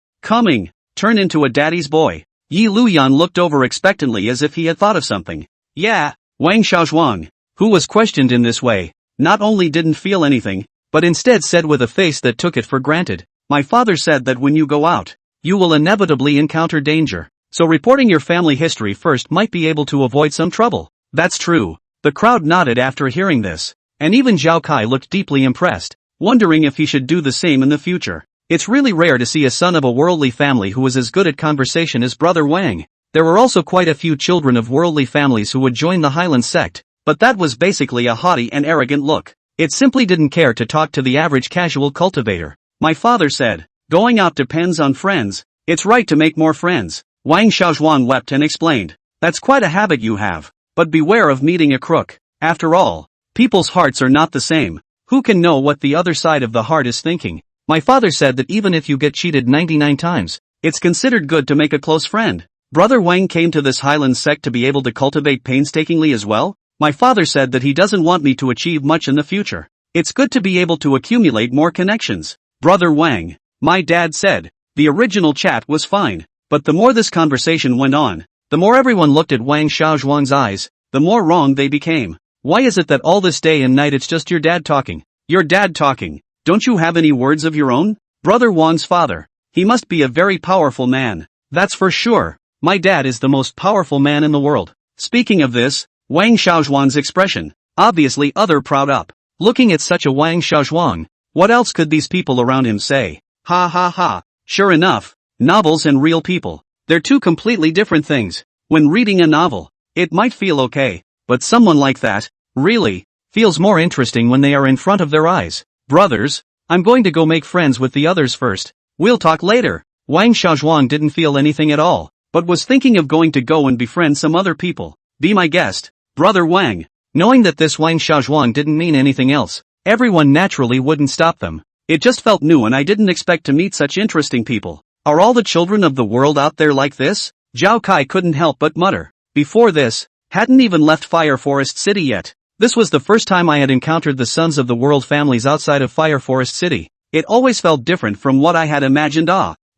S1: turn into a daddy's boy." Liuyun looked over expectantly as if he had thought of something. Yeah, Wang Xiaozhuang, who was questioned in this way, not only didn't feel anything, but instead said with a face that took it for granted, "My father said that when you go out, you will inevitably encounter danger. So reporting your family history first might be able to avoid some trouble." That's true. The crowd nodded after hearing this, and even Zhao Kai looked deeply impressed, wondering if he should do the same in the future. It's really rare to see a son of a worldly family who is as good at conversation as Brother Wang. There were also quite a few children of worldly families who would join the Hyland Sect, but that was basically a haughty and arrogant look. It simply didn't care to talk to the average casual cultivator. "My father said, going out depends on friends. It's right to make more friends." Wang Xiaozhuang wept and explained, "That's quite a habit you have. But beware of meeting a crook. After all, people's hearts are not the same. Who can know what the other side of the heart is thinking? My father said that even if you get cheated 99 times, it's considered good to make a close friend." Brother Wang came to this Hyland Sect to be able to cultivate painstakingly as well? "My father said that he doesn't want me to achieve much in the future. It's good to be able to accumulate more connections." Brother Wang, my dad said. The original chat was fine, but the more this conversation went on, the more everyone looked at Wang Xiaozhuang's eyes, the more wrong they became. Why is it that all this day and night it's just your dad talking? Your dad talking. Don't you have any words of your own? Brother Wang's father. He must be a very powerful man. That's for sure. My dad is the most powerful man in the world. Speaking of this, Wang Xiaozhuang's expression, obviously other proud up. Looking at such a Wang Xiaozhuang, what else could these people around him say? Ha ha ha. Sure enough, novels and real people, they're two completely different things. When reading a novel, it might feel okay, but someone like that, really, feels more interesting when they are in front of their eyes. "Brothers, I'm going to go make friends with the others first. We'll talk later." Wang Xiaozhuang didn't feel anything at all, but was thinking of going to go and befriend some other people. "Be my guest, Brother Wang." Knowing that this Wang Xiaozhuang didn't mean anything else, everyone naturally wouldn't stop them. It just felt new and I didn't expect to meet such interesting people. Are all the children of the world out there like this? Zhao Kai couldn't help but mutter. Before this, hadn't even left Fire Forest City yet. This was the first time I had encountered the sons of the world families outside of Fire Forest City. It always felt different from what I had imagined.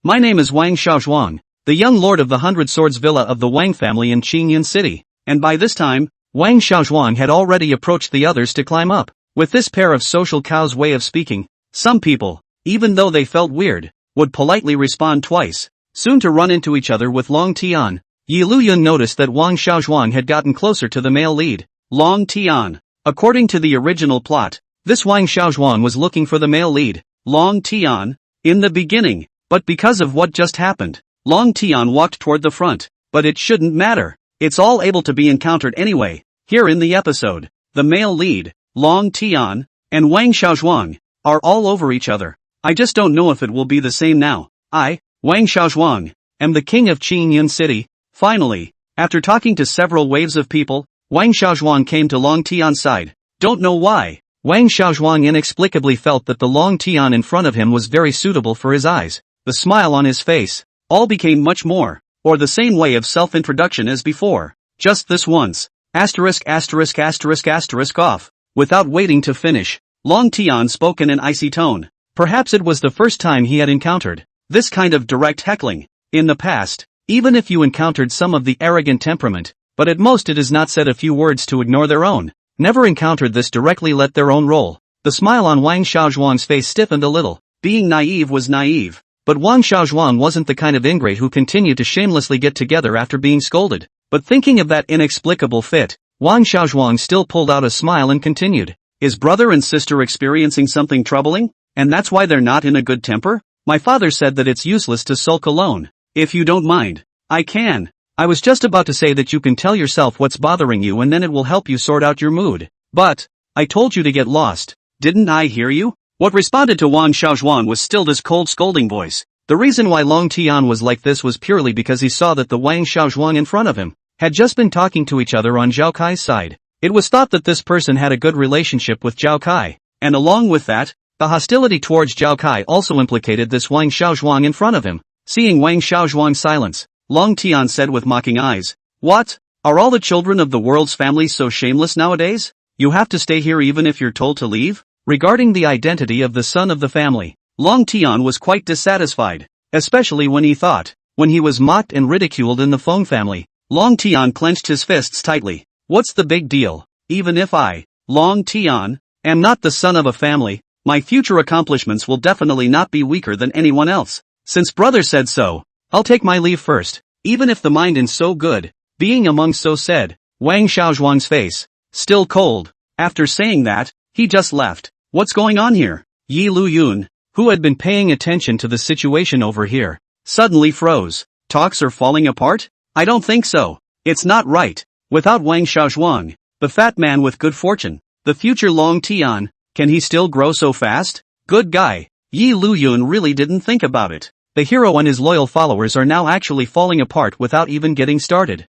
S1: My name is Wang Xiaozhuang, the young lord of the 100 Swords Villa of the Wang family in Qingyun City. And by this time, Wang Xiaozhuang had already approached the others to climb up. With this pair of social cows' way of speaking, some people, even though they felt weird, would politely respond twice, soon to run into each other with Long Tian. Liuyun noticed that Wang Xiaozhuang had gotten closer to the male lead, Long Tian. According to the original plot, this Wang Xiaozhuang was looking for the male lead, Long Tian, in the beginning, but because of what just happened, Long Tian walked toward the front. But it shouldn't matter, it's all able to be encountered anyway. Here in the episode, the male lead, Long Tian, and Wang Xiaozhuang, are all over each other. I just don't know if it will be the same now. I, Wang Xiaozhuang, am the king of Qingyun City. Finally, after talking to several waves of people, Wang Xiaozhuang came to Long Tian's side. Don't know why, Wang Xiaozhuang inexplicably felt that the Long Tian in front of him was very suitable for his eyes. The smile on his face, all became much more, or the same way of self-introduction as before. Just this once. Asterisk asterisk asterisk asterisk off. Without waiting to finish, Long Tian spoke in an icy tone. Perhaps it was the first time he had encountered this kind of direct heckling. In the past, even if you encountered some of the arrogant temperament, but at most it is not said a few words to ignore their own never encountered this directly let their own role. The smile on Wang Xiaozhuang's face stiffened a little. Being naive was naive. But Wang Xiaozhuang wasn't the kind of ingrate who continued to shamelessly get together after being scolded. But thinking of that inexplicable fit, Wang Xiaozhuang still pulled out a smile and continued. Is brother and sister experiencing something troubling? And that's why they're not in a good temper? My father said that it's useless to sulk alone. If you don't mind, I can. I was just about to say that you can tell yourself what's bothering you and then it will help you sort out your mood. But, I told you to get lost. Didn't I hear you? What responded to Wang Xiaozhuang was still this cold scolding voice. The reason why Long Tian was like this was purely because he saw that the Wang Xiaozhuang in front of him had just been talking to each other on Zhao Kai's side. It was thought that this person had a good relationship with Zhao Kai, and along with that, the hostility towards Zhao Kai also implicated this Wang Xiaozhuang in front of him. Seeing Wang Xiaozhuang's silence, Long Tian said with mocking eyes, "What? Are all the children of the world's families so shameless nowadays? You have to stay here even if you're told to leave?" Regarding the identity of the son of the family, Long Tian was quite dissatisfied, especially when he was mocked and ridiculed in the Feng family. Long Tian clenched his fists tightly. What's the big deal? Even if I, Long Tian, am not the son of a family, my future accomplishments will definitely not be weaker than anyone else. Since brother said so, I'll take my leave first, even if the mind is so good. Being among so said, Wang Xiaozhuang's face, still cold. After saying that, he just left. What's going on here? Liuyun, who had been paying attention to the situation over here, suddenly froze. Talks are falling apart? I don't think so. It's not right. Without Wang Xiaozhuang, the fat man with good fortune, the future Long Tian, can he still grow so fast? Good guy. Liuyun really didn't think about it. The hero and his loyal followers are now actually falling apart without even getting started.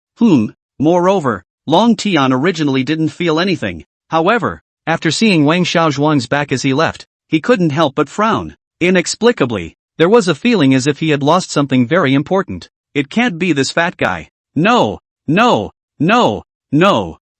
S1: Moreover, Long Tian originally didn't feel anything. However, after seeing Wang Xiaozhuang's back as he left, he couldn't help but frown. Inexplicably, there was a feeling as if he had lost something very important. It can't be this fat guy. No.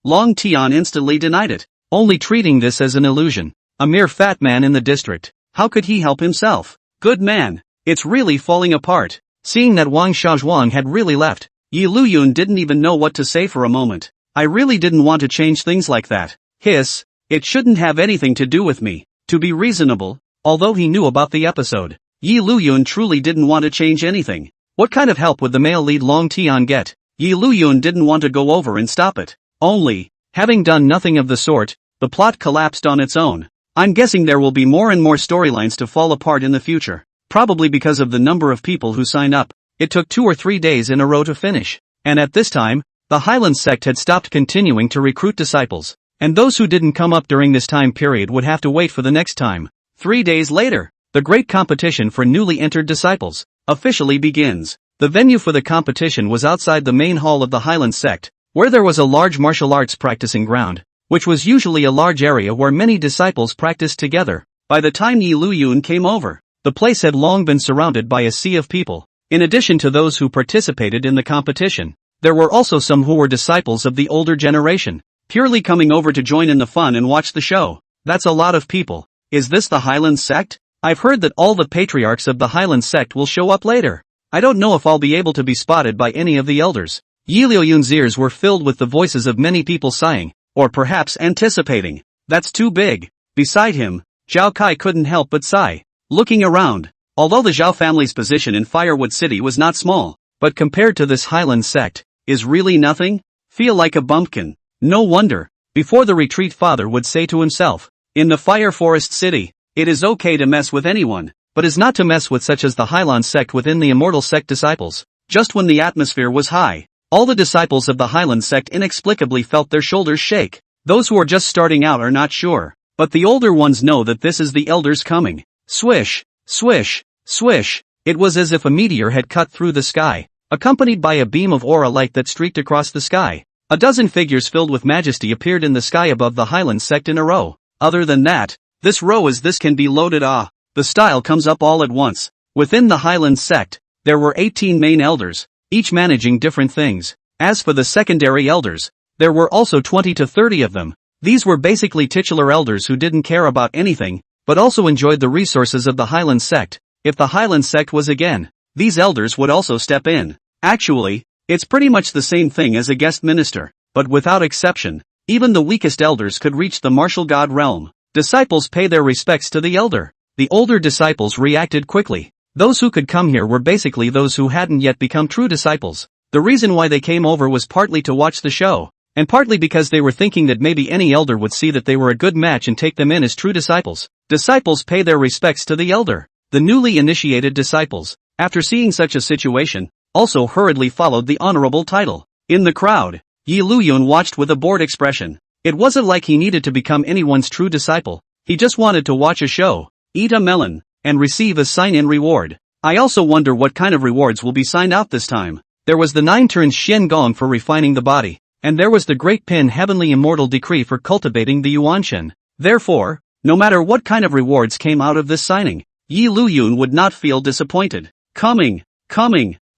S1: Long Tian instantly denied it, only treating this as an illusion. A mere fat man in the district. How could he help himself? Good man. It's really falling apart. Seeing that Wang Xiaozhuang had really left, Liuyun didn't even know what to say for a moment. I really didn't want to change things like that. Hiss. It shouldn't have anything to do with me. To be reasonable, although he knew about the episode, Liuyun truly didn't want to change anything. What kind of help would the male lead Long Tian get? Liuyun didn't want to go over and stop it. Only, having done nothing of the sort, the plot collapsed on its own. I'm guessing there will be more and more storylines to fall apart in the future. Probably because of the number of people who signed up. It took 2 or 3 days in a row to finish. And at this time, the Hyland Sect had stopped continuing to recruit disciples. And those who didn't come up during this time period would have to wait for the next time. 3 days later, the great competition for newly entered disciples officially begins. The venue for the competition was outside the main hall of the Hyland Sect, where there was a large martial arts practicing ground, which was usually a large area where many disciples practiced together. By the time Liuyun came over, the place had long been surrounded by a sea of people. In addition to those who participated in the competition, there were also some who were disciples of the older generation, purely coming over to join in the fun and watch the show. That's a lot of people. Is this the Hyland Sect? I've heard that all the patriarchs of the Hyland Sect will show up later. I don't know if I'll be able to be spotted by any of the elders. Liuyun's ears were filled with the voices of many people sighing, or perhaps anticipating. That's too big. Beside him, Zhao Kai couldn't help but sigh. Looking around, although the Zhao family's position in Firewood City was not small, but compared to this Hyland Sect, is really nothing? Feel like a bumpkin. No wonder. Before the retreat, father would say to himself, in the Fire Forest City, it is okay to mess with anyone, but is not to mess with such as the Hyland Sect within the Immortal Sect disciples. Just when the atmosphere was high, all the disciples of the Hyland Sect inexplicably felt their shoulders shake. Those who are just starting out are not sure, but the older ones know that this is the elders coming. Swish, swish, swish. It was as if a meteor had cut through the sky, accompanied by a beam of aura light that streaked across the sky. A dozen figures filled with majesty appeared in the sky above the Hyland Sect in a row. Other than that, this row as this can be loaded. The style comes up all at once. Within the Hyland Sect, there were 18 main elders, each managing different things. As for the secondary elders, there were also 20 to 30 of them. These were basically titular elders who didn't care about anything, but also enjoyed the resources of the Hyland Sect. If the Hyland Sect was again, these elders would also step in. Actually, it's pretty much the same thing as a guest minister, but without exception, Even the weakest elders could reach the martial god realm. Disciples pay their respects to the elder. The older disciples reacted quickly. Those who could come here were basically those who hadn't yet become true disciples. The reason why they came over was partly to watch the show, and partly because they were thinking that maybe any elder would see that they were a good match and take them in as true disciples. Disciples pay their respects to the elder. The newly initiated disciples, after seeing such a situation, also hurriedly followed the honorable title. In the crowd, Liuyun watched with a bored expression. It wasn't like he needed to become anyone's true disciple. He just wanted to watch a show, eat a melon, and receive a sign-in reward. I also wonder what kind of rewards will be signed out this time. There was the 9 turns Xian Gong for refining the body, and there was the Great Pin Heavenly Immortal Decree for cultivating the Yuanshen. Therefore, no matter what kind of rewards came out of this signing, Liuyun would not feel disappointed. Coming,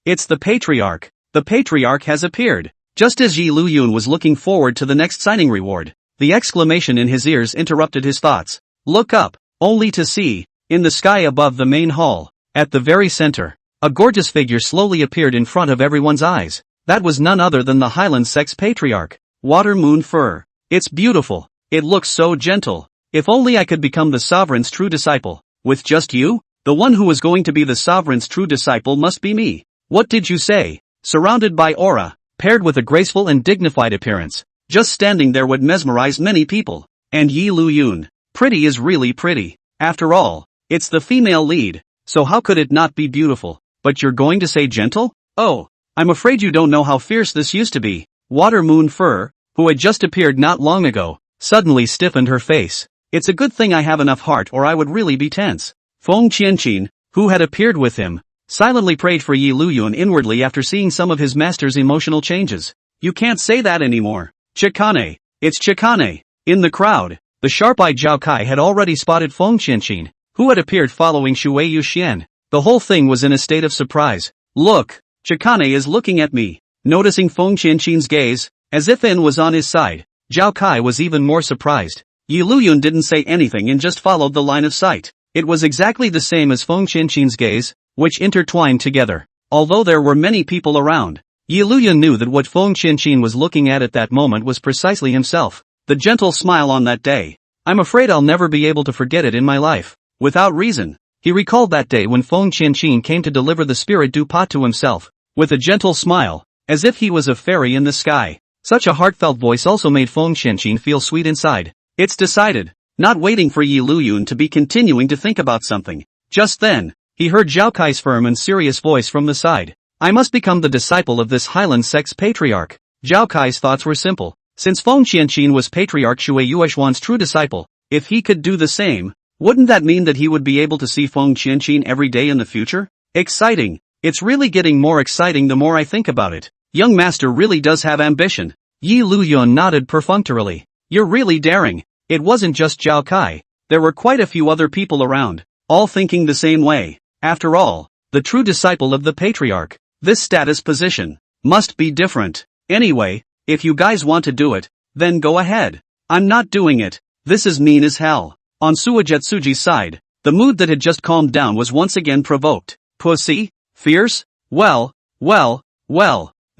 S1: it's the Patriarch. The Patriarch has appeared. Just as Liuyun was looking forward to the next signing reward, the exclamation in his ears interrupted his thoughts. Look up, only to see, in the sky above the main hall, at the very center, a gorgeous figure slowly appeared in front of everyone's eyes. That was none other than the Hyland Sect's Patriarch, Water Moon Fur. It's beautiful. It looks so gentle. If only I could become the Sovereign's true disciple. With just you? The one who was going to be the Sovereign's true disciple must be me. What did you say? Surrounded by aura, paired with a graceful and dignified appearance, just standing there would mesmerize many people. And Liuyun, pretty is really pretty. After all, it's the female lead, so how could it not be beautiful? But you're going to say gentle? Oh, I'm afraid you don't know how fierce this used to be. Water Moon Fur, who had just appeared not long ago, suddenly stiffened her face. It's a good thing I have enough heart or I would really be tense. Feng Qianqin, who had appeared with him, silently prayed for Liuyun inwardly after seeing some of his master's emotional changes. You can't say that anymore. Chikane, it's Chikane. In the crowd, the sharp-eyed Zhao Kai had already spotted Feng Qianqin, who had appeared following Shui Yuxian. The whole thing was in a state of surprise. Look, Chikane is looking at me. Noticing Feng Qianqin's gaze, as if N was on his side, Zhao Kai was even more surprised. Liuyun didn't say anything and just followed the line of sight. It was exactly the same as Feng Qianqin's gaze, which intertwined together. Although there were many people around, Liuyun knew that what Feng Qianqin was looking at that moment was precisely himself. The gentle smile on that day. I'm afraid I'll never be able to forget it in my life. Without reason, he recalled that day when Feng Qianqin came to deliver the spirit du pot to himself, with a gentle smile, as if he was a fairy in the sky. Such a heartfelt voice also made Feng Qianqin feel sweet inside. It's decided. Not waiting for Liuyun to be continuing to think about something. Just then, he heard Zhao Kai's firm and serious voice from the side. I must become the disciple of this Hyland Sect's Patriarch. Zhao Kai's thoughts were simple. Since Feng Qianqin was Patriarch Shui Yueshuan's true disciple, if he could do the same, wouldn't that mean that he would be able to see Feng Qianqin every day in the future? Exciting. It's really getting more exciting the more I think about it. Young master really does have ambition. Liuyun nodded perfunctorily. You're really daring. It wasn't just Zhao Kai. There were quite a few other people around, all thinking the same way. After all, the true disciple of the Patriarch, this status position, must be different. Anyway, if you guys want to do it, then go ahead. I'm not doing it. This is mean as hell. On Suijetsuji's side, the mood that had just calmed down was once again provoked. Pussy? Fierce? Well.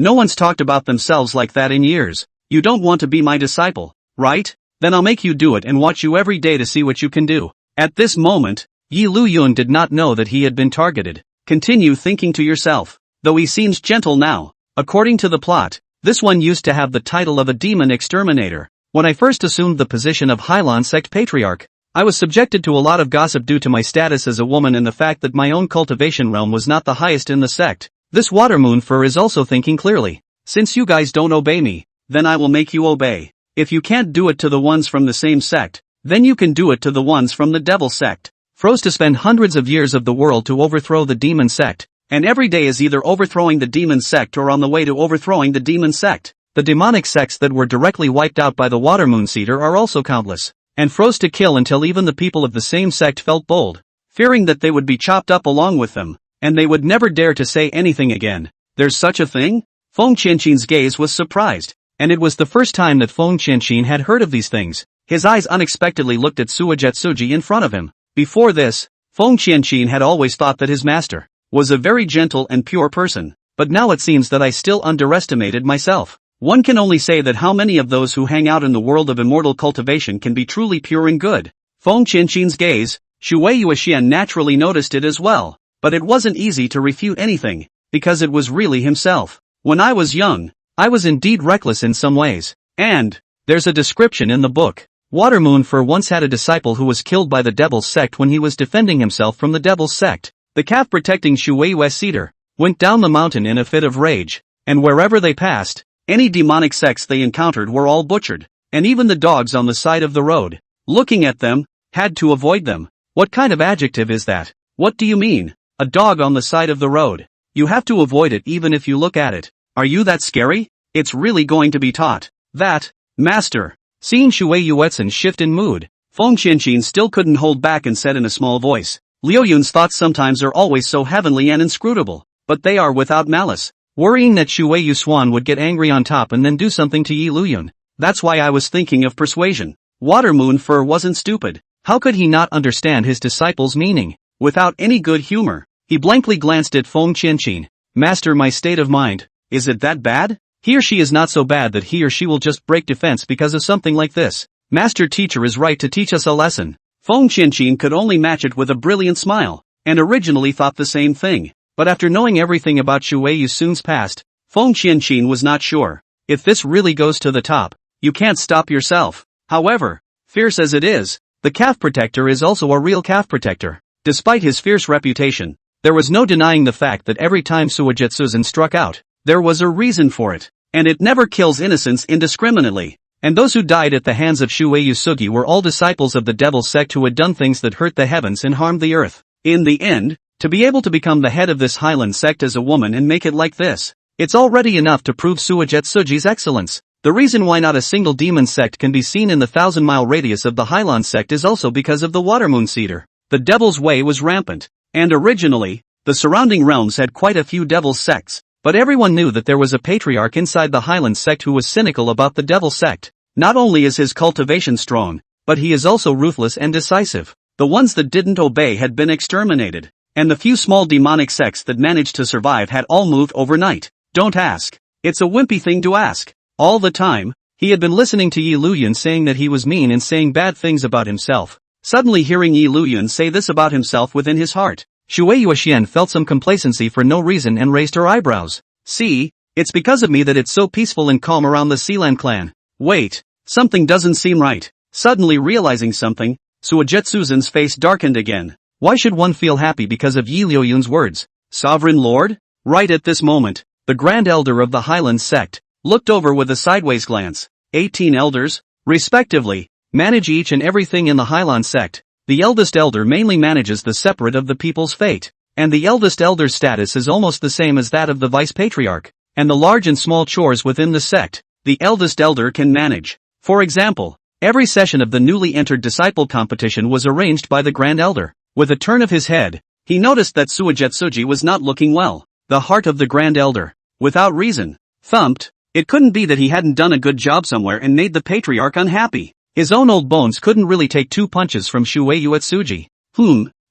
S1: No one's talked about themselves like that in years. You don't want to be my disciple, right? Then I'll make you do it and watch you every day to see what you can do. At this moment, Liuyun did not know that he had been targeted. Continue thinking to yourself. Though he seems gentle now, according to the plot, this one used to have the title of a demon exterminator. When I first assumed the position of Hyland Sect Patriarch, I was subjected to a lot of gossip due to my status as a woman and the fact that my own cultivation realm was not the highest in the sect. This water moon fur is also thinking clearly. Since you guys don't obey me, then I will make you obey. If you can't do it to the ones from the same sect, then you can do it to the ones from the devil sect. Froze to spend hundreds of years of the world to overthrow the demon sect, and every day is either overthrowing the demon sect or on the way to overthrowing the demon sect. The demonic sects that were directly wiped out by the water moon seeder are also countless, and froze to kill until even the people of the same sect felt bold, fearing that they would be chopped up along with them, and they would never dare to say anything again. There's such a thing? Feng Qianqin's gaze was surprised, and it was the first time that Feng Qianqin had heard of these things. His eyes unexpectedly looked at Suijetsuji in front of him. Before this, Feng Qianqin had always thought that his master was a very gentle and pure person, but now it seems that I still underestimated myself. One can only say that how many of those who hang out in the world of immortal cultivation can be truly pure and good. Feng Qianqin's gaze, Shui Yuexian naturally noticed it as well, but it wasn't easy to refute anything, because it was really himself. When I was young, I was indeed reckless in some ways, and there's a description in the book. Watermoon for once had a disciple who was killed by the Devil's Sect when he was defending himself from the Devil's Sect. The calf protecting Shui Yue Cedar went down the mountain in a fit of rage, and wherever they passed, any demonic sects they encountered were all butchered, and even the dogs on the side of the road, looking at them, had to avoid them. What kind of adjective is that? What do you mean? A dog on the side of the road. You have to avoid it even if you look at it. Are you that scary? It's really going to be taught. That, master. Seeing Shui Yuetsun shift in mood, Feng Qianqin still couldn't hold back and said in a small voice, Liuyun's thoughts sometimes are always so heavenly and inscrutable, but they are without malice. Worrying that Shui Yushuan would get angry on top and then do something to Yi Liuyun. That's why I was thinking of persuasion. Watermoon Fur wasn't stupid. How could he not understand his disciple's meaning? Without any good humor, he blankly glanced at Feng Qianqin. Master, my state of mind, is it that bad? He or she is not so bad that he or she will just break defense because of something like this. Master teacher is right to teach us a lesson. Feng Qianqin could only match it with a brilliant smile, and originally thought the same thing. But after knowing everything about Shui Yusun's past, Feng Qianqin was not sure. If this really goes to the top, you can't stop yourself. However, fierce as it is, the calf protector is also a real calf protector. Despite his fierce reputation, there was no denying the fact that every time Suijetsuzan struck out, there was a reason for it. And it never kills innocents indiscriminately. And those who died at the hands of Shui Yusugi were all disciples of the Devil's Sect who had done things that hurt the heavens and harmed the earth. In the end, to be able to become the head of this Hyland Sect as a woman and make it like this, it's already enough to prove Suijetsuji's excellence. The reason why not a single demon sect can be seen in the 1,000-mile radius of the Hyland Sect is also because of the Watermoon Cedar. The Devil's Way was rampant, and originally, the surrounding realms had quite a few Devil's Sects, but everyone knew that there was a patriarch inside the Hyland Sect who was cynical about the Devil's Sect. Not only is his cultivation strong, but he is also ruthless and decisive. The ones that didn't obey had been exterminated, and the few small demonic sects that managed to survive had all moved overnight. Don't ask. It's a wimpy thing to ask. All the time, he had been listening to Yi Liuyun saying that he was mean and saying bad things about himself. Suddenly hearing Yi Liuyun say this about himself within his heart, Shui Yuexian felt some complacency for no reason and raised her eyebrows. See, it's because of me that it's so peaceful and calm around the Sealand clan. Wait, something doesn't seem right. Suddenly realizing something, Suijetsuzen's face darkened again. Why should one feel happy because of Yi Liuyun's words? Sovereign Lord? Right at this moment, the Grand Elder of the Hyland Sect looked over with a sideways glance. 18 elders, respectively, manage each and everything in the Hyland Sect. The eldest elder mainly manages the separate of the people's fate, and the eldest elder's status is almost the same as that of the vice patriarch, and the large and small chores within the sect, the eldest elder can manage. For example, every session of the newly entered disciple competition was arranged by the Grand Elder. With a turn of his head, he noticed that Suijetsuji was not looking well. The heart of the Grand Elder, without reason, thumped. It couldn't be that he hadn't done a good job somewhere and made the patriarch unhappy. His own old bones couldn't really take two punches from Shui Yuetsuji.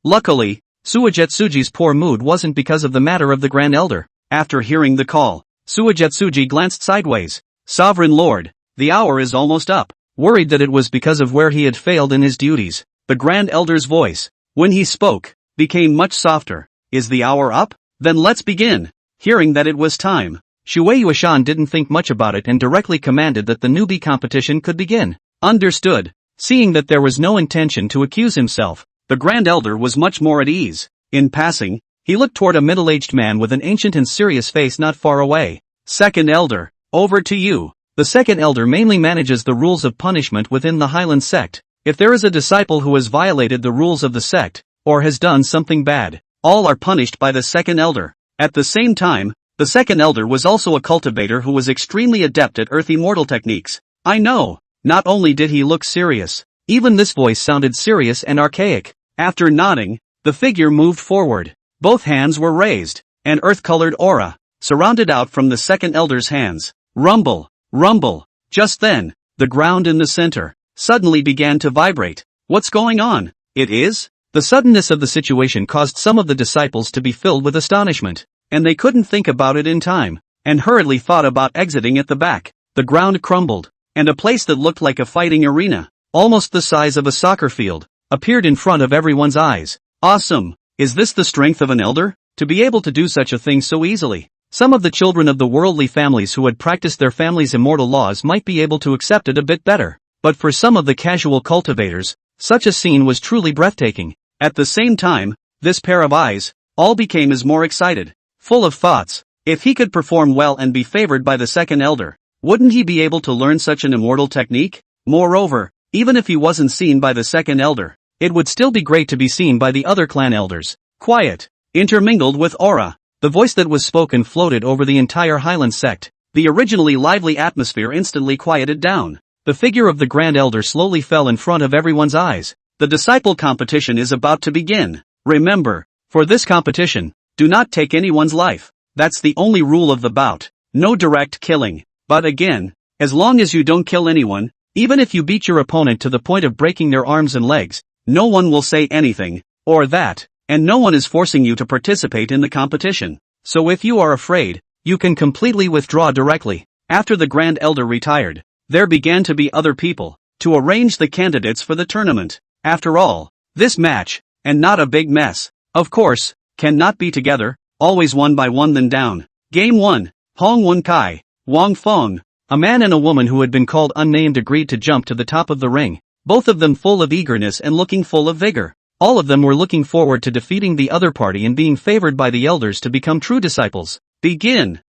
S1: Luckily, Suijetsuji's poor mood wasn't because of the matter of the Grand Elder. After hearing the call, Suijetsuji glanced sideways. Sovereign Lord, the hour is almost up. Worried that it was because of where he had failed in his duties, the Grand Elder's voice, when he spoke, became much softer. Is the hour up? Then let's begin. Hearing that it was time, Shui Yueshan didn't think much about it and directly commanded that the newbie competition could begin. Understood. Seeing that there was no intention to accuse himself, the Grand Elder was much more at ease. In passing, he looked toward a middle-aged man with an ancient and serious face not far away. Second Elder, over to you. The Second Elder mainly manages the rules of punishment within the Hyland Sect. If there is a disciple who has violated the rules of the sect, or has done something bad, all are punished by the Second Elder. At the same time, the Second Elder was also a cultivator who was extremely adept at earth immortal techniques. I know. Not only did he look serious, even this voice sounded serious and archaic. After nodding, the figure moved forward. Both hands were raised. An earth-colored aura surrounded out from the Second Elder's hands. Rumble, rumble. Just then, the ground in the center suddenly began to vibrate. What's going on? It is? The suddenness of the situation caused some of the disciples to be filled with astonishment, and they couldn't think about it in time, and hurriedly thought about exiting at the back. the ground crumbled, and a place that looked like a fighting arena, almost the size of a soccer field, appeared in front of everyone's eyes. Awesome! Is this the strength of an elder? To be able to do such a thing so easily? Some of the children of the worldly families who had practiced their family's immortal laws might be able to accept it a bit better. But for some of the casual cultivators, such a scene was truly breathtaking. At the same time, this pair of eyes, all became as more excited, full of thoughts. If he could perform well and be favored by the second elder, wouldn't he be able to learn such an immortal technique? Moreover, even if he wasn't seen by the second elder, it would still be great to be seen by the other clan elders. Quiet, intermingled with aura. The voice that was spoken floated over the entire Hyland Sect. The originally lively atmosphere instantly quieted down. The figure of the Grand Elder slowly fell in front of everyone's eyes. The disciple competition is about to begin. Remember, for this competition, do not take anyone's life. That's the only rule of the bout. No direct killing. But again, as long as you don't kill anyone, even if you beat your opponent to the point of breaking their arms and legs, no one will say anything, or that, and no one is forcing you to participate in the competition. So if you are afraid, you can completely withdraw directly. After the Grand Elder retired, there began to be other people to arrange the candidates for the tournament. After all, this match, and not a big mess, of course, cannot be together, always one by one then down. Game 1, Hong Wen Kai, Wang Feng. A man and a woman who had been called unnamed agreed to jump to the top of the ring, both of them full of eagerness and looking full of vigor. All of them were looking forward to defeating the other party and being favored by the elders to become true disciples. Begin!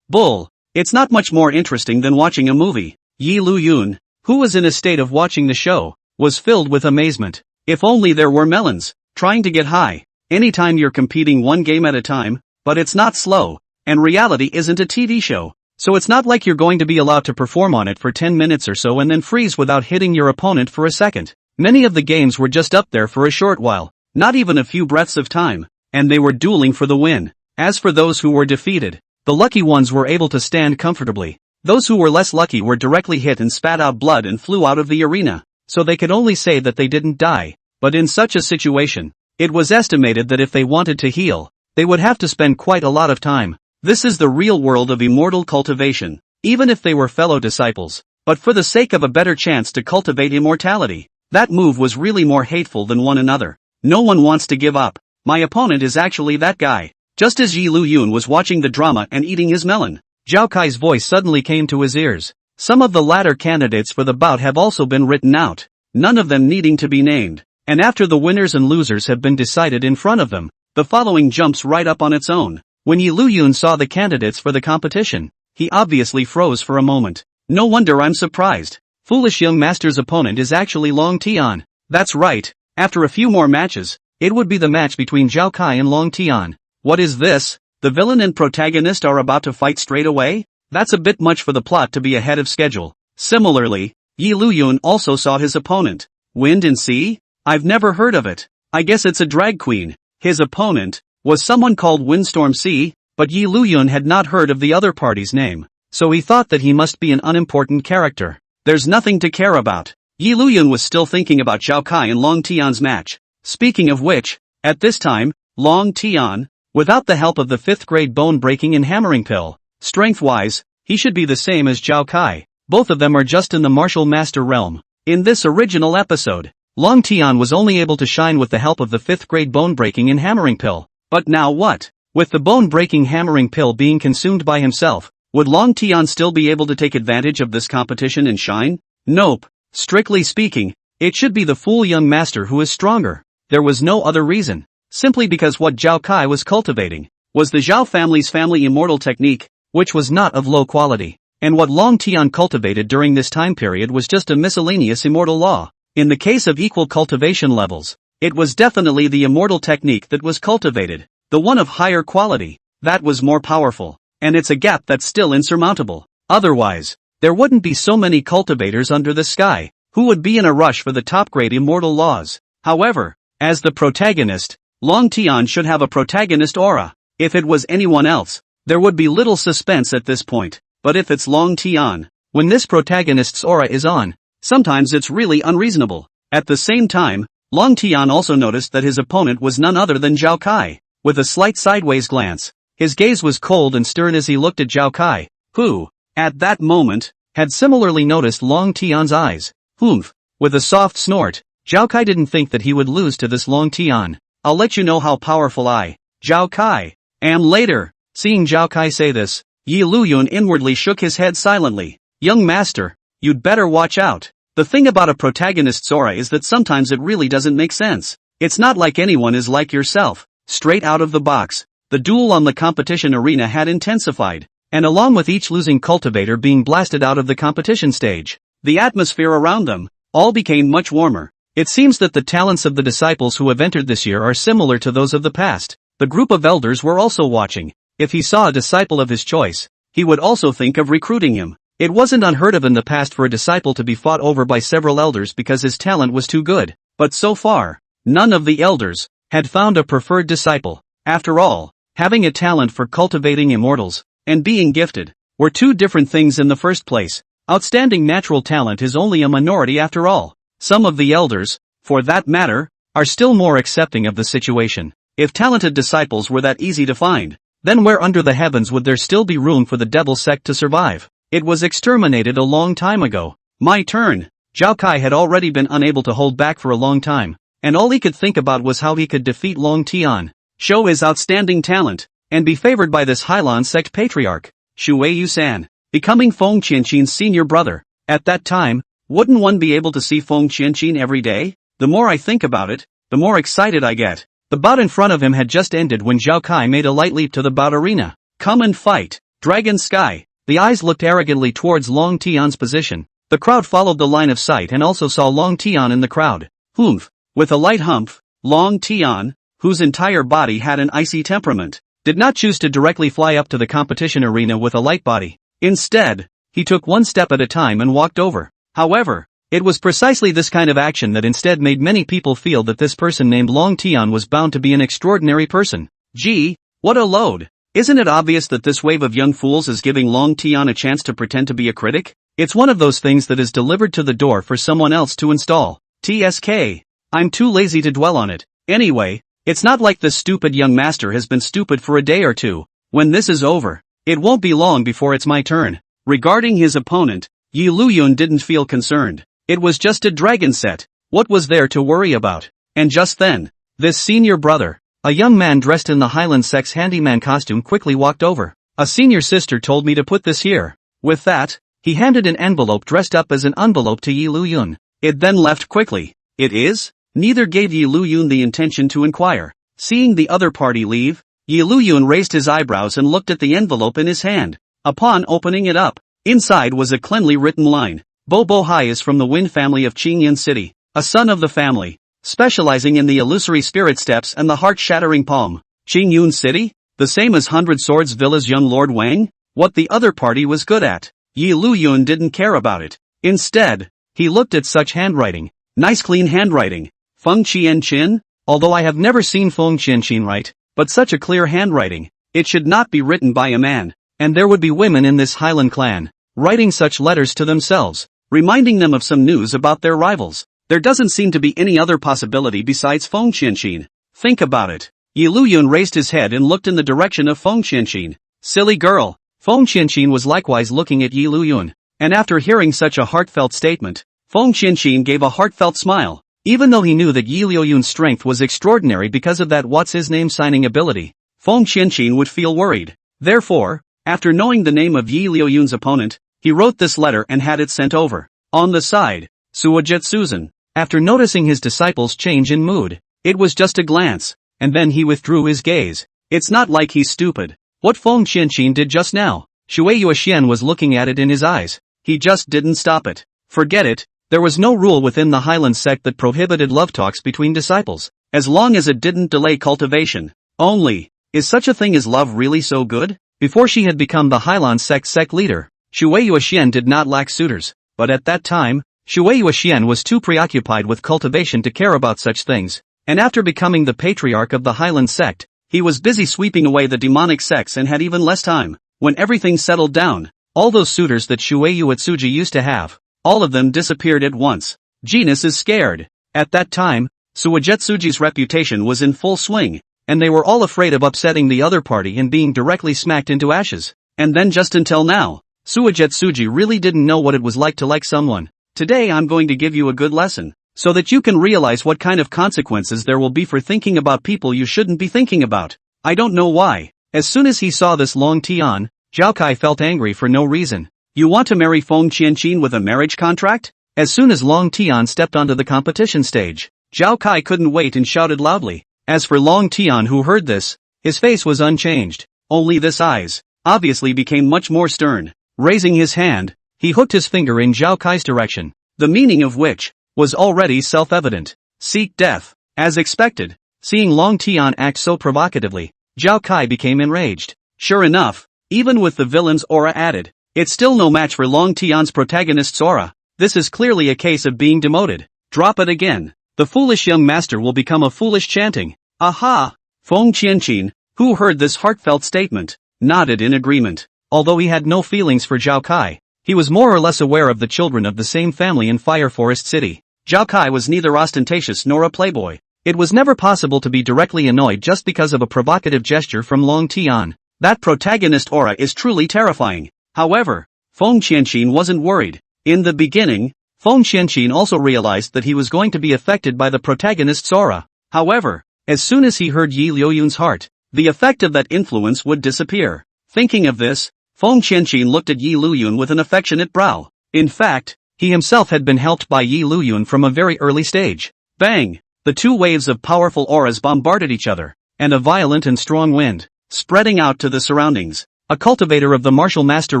S1: Bull. It's not much more interesting than watching a movie. Liuyun, who was in a state of watching the show, was filled with amazement. If only there were melons. Trying to get high. Anytime you're competing one game at a time, but it's not slow, and reality isn't a TV show. So it's not like you're going to be allowed to perform on it for 10 minutes or so and then freeze without hitting your opponent for a second. Many of the games were just up there for a short while, not even a few breaths of time, and they were dueling for the win. As for those who were defeated, the lucky ones were able to stand comfortably. Those who were less lucky were directly hit and spat out blood and flew out of the arena, so they could only say that they didn't die. But in such a situation, it was estimated that if they wanted to heal, they would have to spend quite a lot of time. This is the real world of immortal cultivation, even if they were fellow disciples. But for the sake of a better chance to cultivate immortality, that move was really more hateful than one another. No one wants to give up. My opponent is actually that guy. Just as Liuyun was watching the drama and eating his melon, Zhao Kai's voice suddenly came to his ears. Some of the latter candidates for the bout have also been written out, none of them needing to be named. And after the winners and losers have been decided in front of them, the following jumps right up on its own. When Liuyun saw the candidates for the competition, he obviously froze for a moment. No wonder I'm surprised. Foolish young master's opponent is actually Long Tian. That's right, after a few more matches, it would be the match between Zhao Kai and Long Tian. What is this? The villain and protagonist are about to fight straight away? That's a bit much for the plot to be ahead of schedule. Similarly, Liuyun also saw his opponent. Wind and Sea? I've never heard of it. I guess it's a drag queen. His opponent was someone called Windstorm Sea, but Liuyun had not heard of the other party's name, so he thought that he must be an unimportant character. There's nothing to care about. Liuyun was still thinking about Zhao Kai and Long Tian's match. Speaking of which, at this time, Long Tian, without the help of the 5th grade bone-breaking and hammering pill, strength-wise, he should be the same as Zhao Kai. Both of them are just in the martial master realm. In this original episode, Long Tian was only able to shine with the help of the 5th grade bone-breaking and hammering pill. But now what? With the bone-breaking hammering pill being consumed by himself, would Long Tian still be able to take advantage of this competition and shine? Nope. Strictly speaking, it should be the fool young master who is stronger. There was no other reason. Simply because what Zhao Kai was cultivating was the Zhao family's family immortal technique, which was not of low quality. And what Long Tian cultivated during this time period was just a miscellaneous immortal law. In the case of equal cultivation levels, it was definitely the immortal technique that was cultivated, the one of higher quality, that was more powerful. And it's a gap that's still insurmountable. Otherwise, there wouldn't be so many cultivators under the sky, who would be in a rush for the top-grade immortal laws. However, as the protagonist, Long Tian should have a protagonist aura. If it was anyone else, there would be little suspense at this point. But if it's Long Tian, when this protagonist's aura is on, sometimes it's really unreasonable. At the same time, Long Tian also noticed that his opponent was none other than Zhao Kai. With a slight sideways glance, His gaze was cold and stern as he looked at Zhao Kai, who, at that moment, had similarly noticed Long Tian's eyes. Humph. With a soft snort, Zhao Kai didn't think that he would lose to this Long Tian. I'll let you know how powerful I, Zhao Kai, am later. Seeing Zhao Kai say this, Liuyun inwardly shook his head silently. Young master, you'd better watch out. The thing about a protagonist's aura is that sometimes it really doesn't make sense. It's not like anyone is like yourself. Straight out of the box, the duel on the competition arena had intensified, and along with each losing cultivator being blasted out of the competition stage, the atmosphere around them all became much warmer. It seems that the talents of the disciples who have entered this year are similar to those of the past. The group of elders were also watching. If he saw a disciple of his choice, he would also think of recruiting him. It wasn't unheard of in the past for a disciple to be fought over by several elders because his talent was too good, but so far, none of the elders had found a preferred disciple. After all, having a talent for cultivating immortals and being gifted were two different things in the first place. Outstanding natural talent is only a minority after all. Some of the elders, for that matter, are still more accepting of the situation. If talented disciples were that easy to find, then where under the heavens would there still be room for the devil sect to survive? It was exterminated a long time ago. My turn. Zhao Kai had already been unable to hold back for a long time, and all he could think about was how he could defeat Long Tian, show his outstanding talent, and be favored by this Hyland Sect patriarch, Shuei-yu-san, becoming Feng Qianqin's senior brother. At that time, wouldn't one be able to see Feng Qianqin every day? The more I think about it, the more excited I get. The bout in front of him had just ended when Zhao Kai made a light leap to the bout arena. Come and fight, Dragon Sky. The eyes looked arrogantly towards Long Tian's position. The crowd followed the line of sight and also saw Long Tian in the crowd. Humph. With a light humph, Long Tian, whose entire body had an icy temperament, did not choose to directly fly up to the competition arena with a light body. Instead, he took one step at a time and walked over. However, it was precisely this kind of action that instead made many people feel that this person named Long Tian was bound to be an extraordinary person. Gee, what a load. Isn't it obvious that this wave of young fools is giving Long Tian a chance to pretend to be a critic? It's one of those things that is delivered to the door for someone else to install. TSK. I'm too lazy to dwell on it. Anyway, it's not like this stupid young master has been stupid for a day or two. When this is over, it won't be long before it's my turn. Regarding his opponent, Liuyun didn't feel concerned. It was just a dragon set. What was there to worry about? And just then, this senior brother, a young man dressed in the Hyland Sect's handyman costume, quickly walked over. A senior sister told me to put this here. With that, he handed an envelope dressed up as an envelope to Liuyun. It then left quickly. It is? Neither gave Liuyun the intention to inquire. Seeing the other party leave, Liuyun raised his eyebrows and looked at the envelope in his hand. Upon opening it up, inside was a cleanly written line. Bo Hai is from the Wind family of Qingyun City, a son of the family, specializing in the illusory spirit steps and the heart-shattering palm. Qingyun City? The same as Hundred Swords Villa's young Lord Wang? What the other party was good at. Liuyun didn't care about it. Instead, he looked at such handwriting. Nice clean handwriting. Feng Qianqin? Although I have never seen Feng Qianqin write, but such a clear handwriting. It should not be written by a man. And there would be women in this Hyland clan, writing such letters to themselves, reminding them of some news about their rivals. There doesn't seem to be any other possibility besides Feng Qianqin. Think about it. Liuyun raised his head and looked in the direction of Feng Qianqin. Silly girl. Feng Qianqin was likewise looking at Liuyun, and after hearing such a heartfelt statement, Feng Qianqin gave a heartfelt smile. Even though he knew that Liuyun's strength was extraordinary because of that what's-his-name signing ability, Feng Qianqin would feel worried. Therefore, after knowing the name of Liuyun's opponent, he wrote this letter and had it sent over. On the side, Suajet Susan, after noticing his disciple's change in mood, it was just a glance, and then he withdrew his gaze. It's not like he's stupid. What Feng Qianqin did just now, Shuei-yu was looking at it in his eyes. He just didn't stop it. Forget it. There was no rule within the Hyland Sect that prohibited love talks between disciples, as long as it didn't delay cultivation. Only, is such a thing as love really so good? Before she had become the Hyland sect leader, Shuei-yu did not lack suitors, but at that time, Shuei-yu was too preoccupied with cultivation to care about such things, and after becoming the patriarch of the Hyland Sect, he was busy sweeping away the demonic sects and had even less time. When everything settled down, all those suitors that Shuei-yu used to have, all of them disappeared at once. Genus is scared. At that time, Suajetsuji's reputation was in full swing, and they were all afraid of upsetting the other party and being directly smacked into ashes. And then just until now, Suigetsuji really didn't know what it was like to like someone. Today I'm going to give you a good lesson, so that you can realize what kind of consequences there will be for thinking about people you shouldn't be thinking about. I don't know why. As soon as he saw this Long Tian, Zhao Kai felt angry for no reason. You want to marry Feng Qianqin with a marriage contract? As soon as Long Tian stepped onto the competition stage, Zhao Kai couldn't wait and shouted loudly. As for Long Tian, who heard this, his face was unchanged, only his eyes, obviously, became much more stern. Raising his hand, he hooked his finger in Zhao Kai's direction, the meaning of which was already self-evident. Seek death. As expected, seeing Long Tian act so provocatively, Zhao Kai became enraged. Sure enough, even with the villain's aura added, it's still no match for Long Tian's protagonist's aura. This is clearly a case of being demoted. Drop it again. The foolish young master will become a foolish chanting. Aha! Feng Qianqin, who heard this heartfelt statement, nodded in agreement. Although he had no feelings for Zhao Kai, he was more or less aware of the children of the same family in Fire Forest City. Zhao Kai was neither ostentatious nor a playboy. It was never possible to be directly annoyed just because of a provocative gesture from Long Tian. That protagonist aura is truly terrifying. However, Feng Qianqin wasn't worried. In the beginning, Feng Qianqin also realized that he was going to be affected by the protagonist's aura. However, as soon as he heard Yi Liuyun's heart, the effect of that influence would disappear. Thinking of this, Feng Qianqin looked at Yi Liuyun with an affectionate brow. In fact, he himself had been helped by Yi Liuyun from a very early stage. Bang! The two waves of powerful auras bombarded each other, and a violent and strong wind, spreading out to the surroundings. A cultivator of the martial master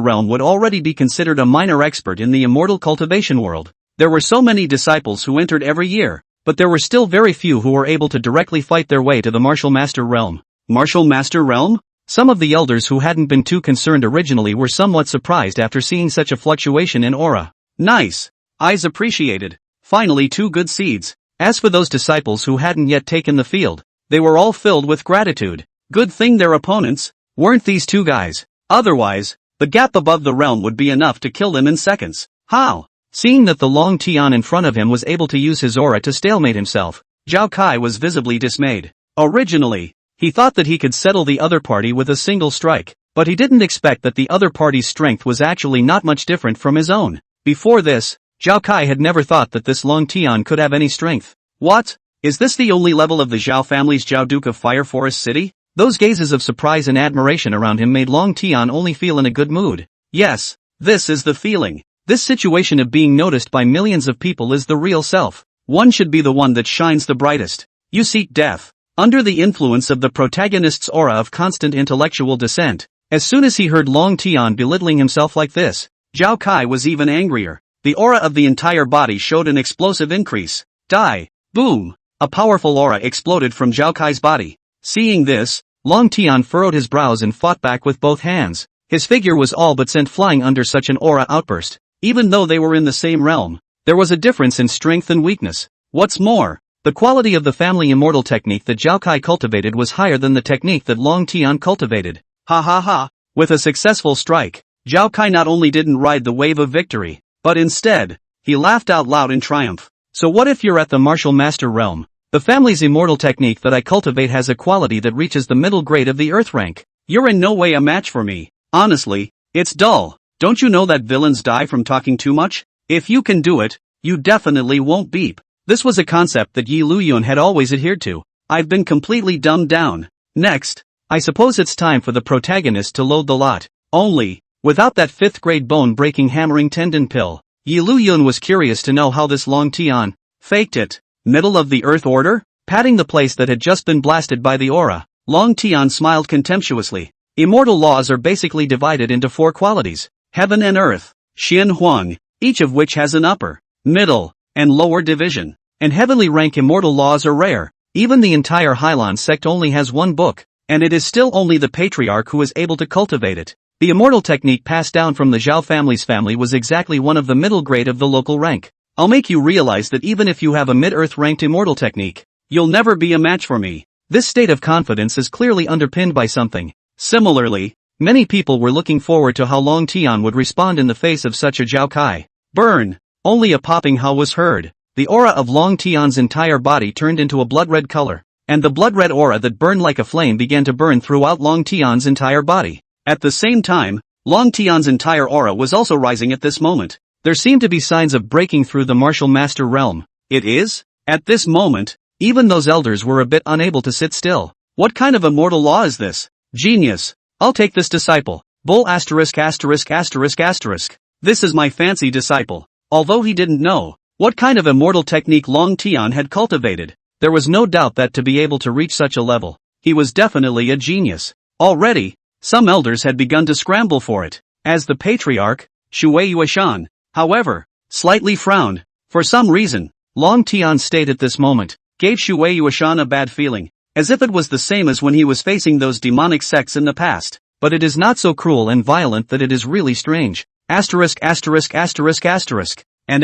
S1: realm would already be considered a minor expert in the immortal cultivation world. There were so many disciples who entered every year, but there were still very few who were able to directly fight their way to the martial master realm. Martial master realm? Some of the elders who hadn't been too concerned originally were somewhat surprised after seeing such a fluctuation in aura. Nice. Eyes appreciated. Finally, two good seeds. As for those disciples who hadn't yet taken the field, they were all filled with gratitude. Good thing their opponents weren't these two guys. Otherwise, the gap above the realm would be enough to kill them in seconds. How? Seeing that the Long Tian in front of him was able to use his aura to stalemate himself, Zhao Kai was visibly dismayed. Originally, he thought that he could settle the other party with a single strike, but he didn't expect that the other party's strength was actually not much different from his own. Before this, Zhao Kai had never thought that this Long Tian could have any strength. What? Is this the only level of the Zhao family's Zhao Duke of Fire Forest City? Those gazes of surprise and admiration around him made Long Tian only feel in a good mood. Yes, this is the feeling. This situation of being noticed by millions of people is the real self. One should be the one that shines the brightest. You seek death. Under the influence of the protagonist's aura of constant intellectual descent, as soon as he heard Long Tian belittling himself like this, Zhao Kai was even angrier. The aura of the entire body showed an explosive increase. Die! Boom! A powerful aura exploded from Zhao Kai's body. Seeing this, Long Tian furrowed his brows and fought back with both hands. His figure was all but sent flying under such an aura outburst. Even though they were in the same realm, there was a difference in strength and weakness. What's more, the quality of the family immortal technique that Zhao Kai cultivated was higher than the technique that Long Tian cultivated. Ha ha ha! With a successful strike, Zhao Kai not only didn't ride the wave of victory, but instead, he laughed out loud in triumph. So what if you're at the martial master realm? The family's immortal technique that I cultivate has a quality that reaches the middle grade of the earth rank. You're in no way a match for me. Honestly, it's dull. Don't you know that villains die from talking too much? If you can do it, you definitely won't beep. This was a concept that Yi Liuyun had always adhered to. I've been completely dumbed down. Next, I suppose it's time for the protagonist to load the lot. Only, without that 5th grade bone-breaking hammering tendon pill. Yi Liuyun was curious to know how this Long Tian faked it. Middle of the earth order? Patting the place that had just been blasted by the aura, Long Tian smiled contemptuously. Immortal laws are basically divided into 4 qualities: heaven and earth, Xian Huang, each of which has an upper, middle, and lower division. And heavenly rank immortal laws are rare. Even the entire Hyland Sect only has 1 book, and it is still only the patriarch who is able to cultivate it. The immortal technique passed down from the Zhao family's family was exactly one of the middle grade of the local rank. I'll make you realize that even if you have a mid-earth ranked immortal technique, you'll never be a match for me. This state of confidence is clearly underpinned by something. Similarly, many people were looking forward to how Long Tian would respond in the face of such a Zhao Kai. Burn! Only a popping howl was heard. The aura of Long Tian's entire body turned into a blood-red color. and the blood-red aura that burned like a flame began to burn throughout Long Tian's entire body. At the same time, Long Tian's entire aura was also rising at this moment. There seemed to be signs of breaking through the martial master realm. It is? At this moment, even those elders were a bit unable to sit still. What kind of immortal law is this? Genius. I'll take this disciple. Bull ********. This is my fancy disciple. Although he didn't know what kind of immortal technique Long Tian had cultivated, there was no doubt that to be able to reach such a level, he was definitely a genius. Already, some elders had begun to scramble for it, as the patriarch, Shui Yueshan, however, slightly frowned. For some reason, Long Tian's state at this moment gave Shui Yueshan a bad feeling, as if it was the same as when he was facing those demonic sects in the past. But it is not so cruel and violent that it is really strange. And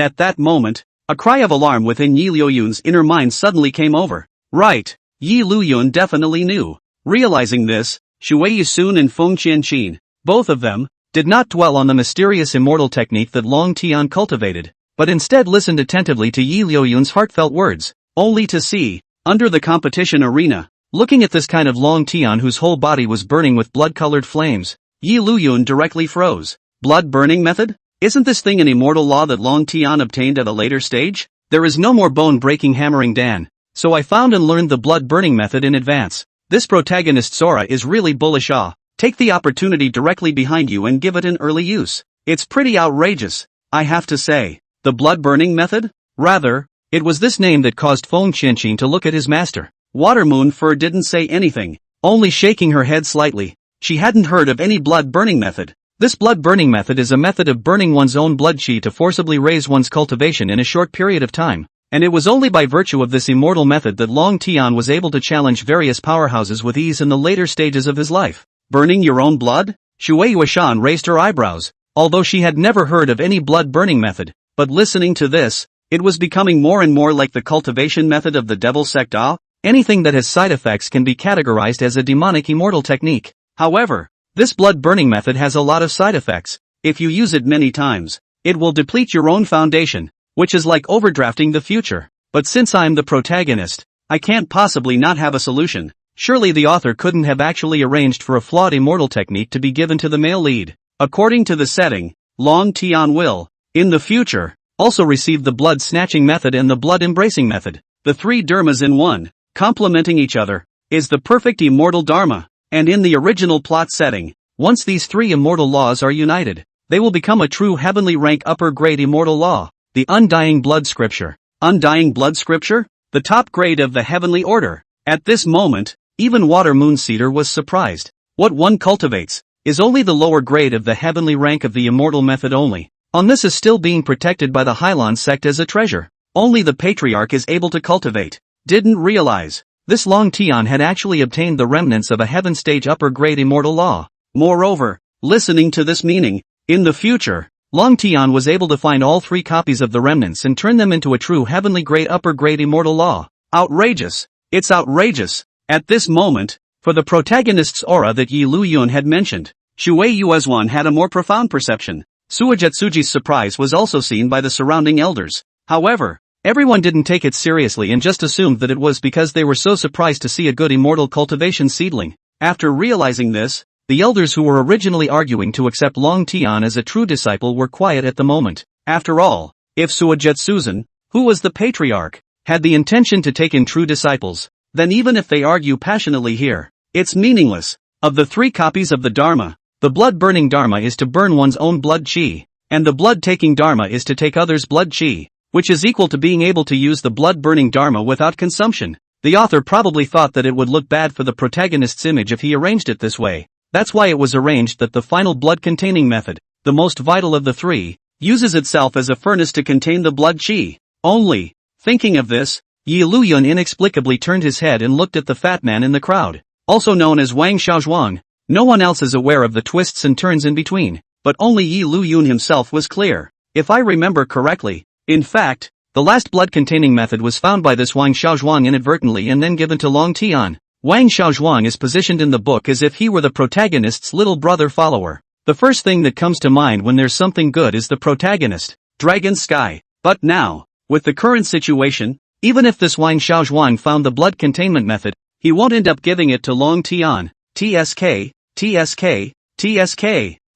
S1: at that moment, a cry of alarm within Yi Liuyun's inner mind suddenly came over. Right, Yi Liuyun definitely knew. Realizing this, Shui Yusun and Feng Qianqin, both of them, did not dwell on the mysterious immortal technique that Long Tian cultivated, but instead listened attentively to Yi Liuyun's heartfelt words, only to see, under the competition arena, looking at this kind of Long Tian whose whole body was burning with blood-colored flames, Yi Liuyun directly froze. Blood-burning method? Isn't this thing an immortal law that Long Tian obtained at a later stage? There is no more bone-breaking hammering Dan, so I found and learned the blood-burning method in advance. This protagonist's aura is really bullish. Take the opportunity directly behind you and give it an early use. It's pretty outrageous, I have to say. The blood-burning method? Rather, it was this name that caused Feng Qianqin to look at his master. Watermoon Fur didn't say anything, only shaking her head slightly. She hadn't heard of any blood-burning method. This blood-burning method is a method of burning one's own blood qi to forcibly raise one's cultivation in a short period of time, and it was only by virtue of this immortal method that Long Tian was able to challenge various powerhouses with ease in the later stages of his life. Burning your own blood? Shui Yueshan raised her eyebrows, although she had never heard of any blood-burning method, but listening to this, it was becoming more and more like the cultivation method of the devil sect. Anything that has side effects can be categorized as a demonic immortal technique. However, this blood-burning method has a lot of side effects. If you use it many times, it will deplete your own foundation, which is like overdrafting the future. But since I'm the protagonist, I can't possibly not have a solution. Surely the author couldn't have actually arranged for a flawed immortal technique to be given to the male lead. According to the setting, Long Tian will, in the future, also receive the blood-snatching method and the blood-embracing method. The three dharmas in one, complementing each other, is the perfect immortal dharma. And in the original plot setting, once these three immortal laws are united, they will become a true heavenly rank upper-grade immortal law, the Undying Blood Scripture. Undying Blood Scripture? The top grade of the heavenly order. At this moment, even Water Moon Cedar was surprised. What one cultivates is only the lower grade of the heavenly rank of the immortal method only. On this is still being protected by the Hyland Sect as a treasure. Only the patriarch is able to cultivate. Didn't realize. This Long Tian had actually obtained the remnants of a heaven stage upper-grade immortal law. Moreover, listening to this meaning, in the future, Long Tian was able to find all three copies of the remnants and turn them into a true heavenly grade upper-grade immortal law. Outrageous! It's outrageous! At this moment, for the protagonist's aura that Yi Liuyun had mentioned, Shui Yuezhuan had a more profound perception. Suijetsuji's surprise was also seen by the surrounding elders. However, everyone didn't take it seriously and just assumed that it was because they were so surprised to see a good immortal cultivation seedling. After realizing this, the elders who were originally arguing to accept Long Tian as a true disciple were quiet at the moment. After all, if Suijetsuzen, who was the patriarch, had the intention to take in true disciples, then even if they argue passionately here, it's meaningless. Of the three copies of the Dharma, the blood-burning Dharma is to burn one's own blood qi, and the blood-taking Dharma is to take others' blood qi, which is equal to being able to use the blood-burning Dharma without consumption. The author probably thought that it would look bad for the protagonist's image if he arranged it this way. That's why it was arranged that the final blood-containing method, the most vital of the three, uses itself as a furnace to contain the blood qi. Only, thinking of this, Yi Liuyun inexplicably turned his head and looked at the fat man in the crowd, also known as Wang Xiaozhuang. No one else is aware of the twists and turns in between, but only Yi Liuyun himself was clear. If I remember correctly, in fact, the last blood-containing method was found by this Wang Xiaozhuang inadvertently and then given to Long Tian. Wang Xiaozhuang is positioned in the book as if he were the protagonist's little brother follower. The first thing that comes to mind when there's something good is the protagonist, Dragon Sky. But now, with the current situation, Even if this Wang Xiaozhuang found the blood containment method, he won't end up giving it to Long Tian. TSK, TSK, TSK.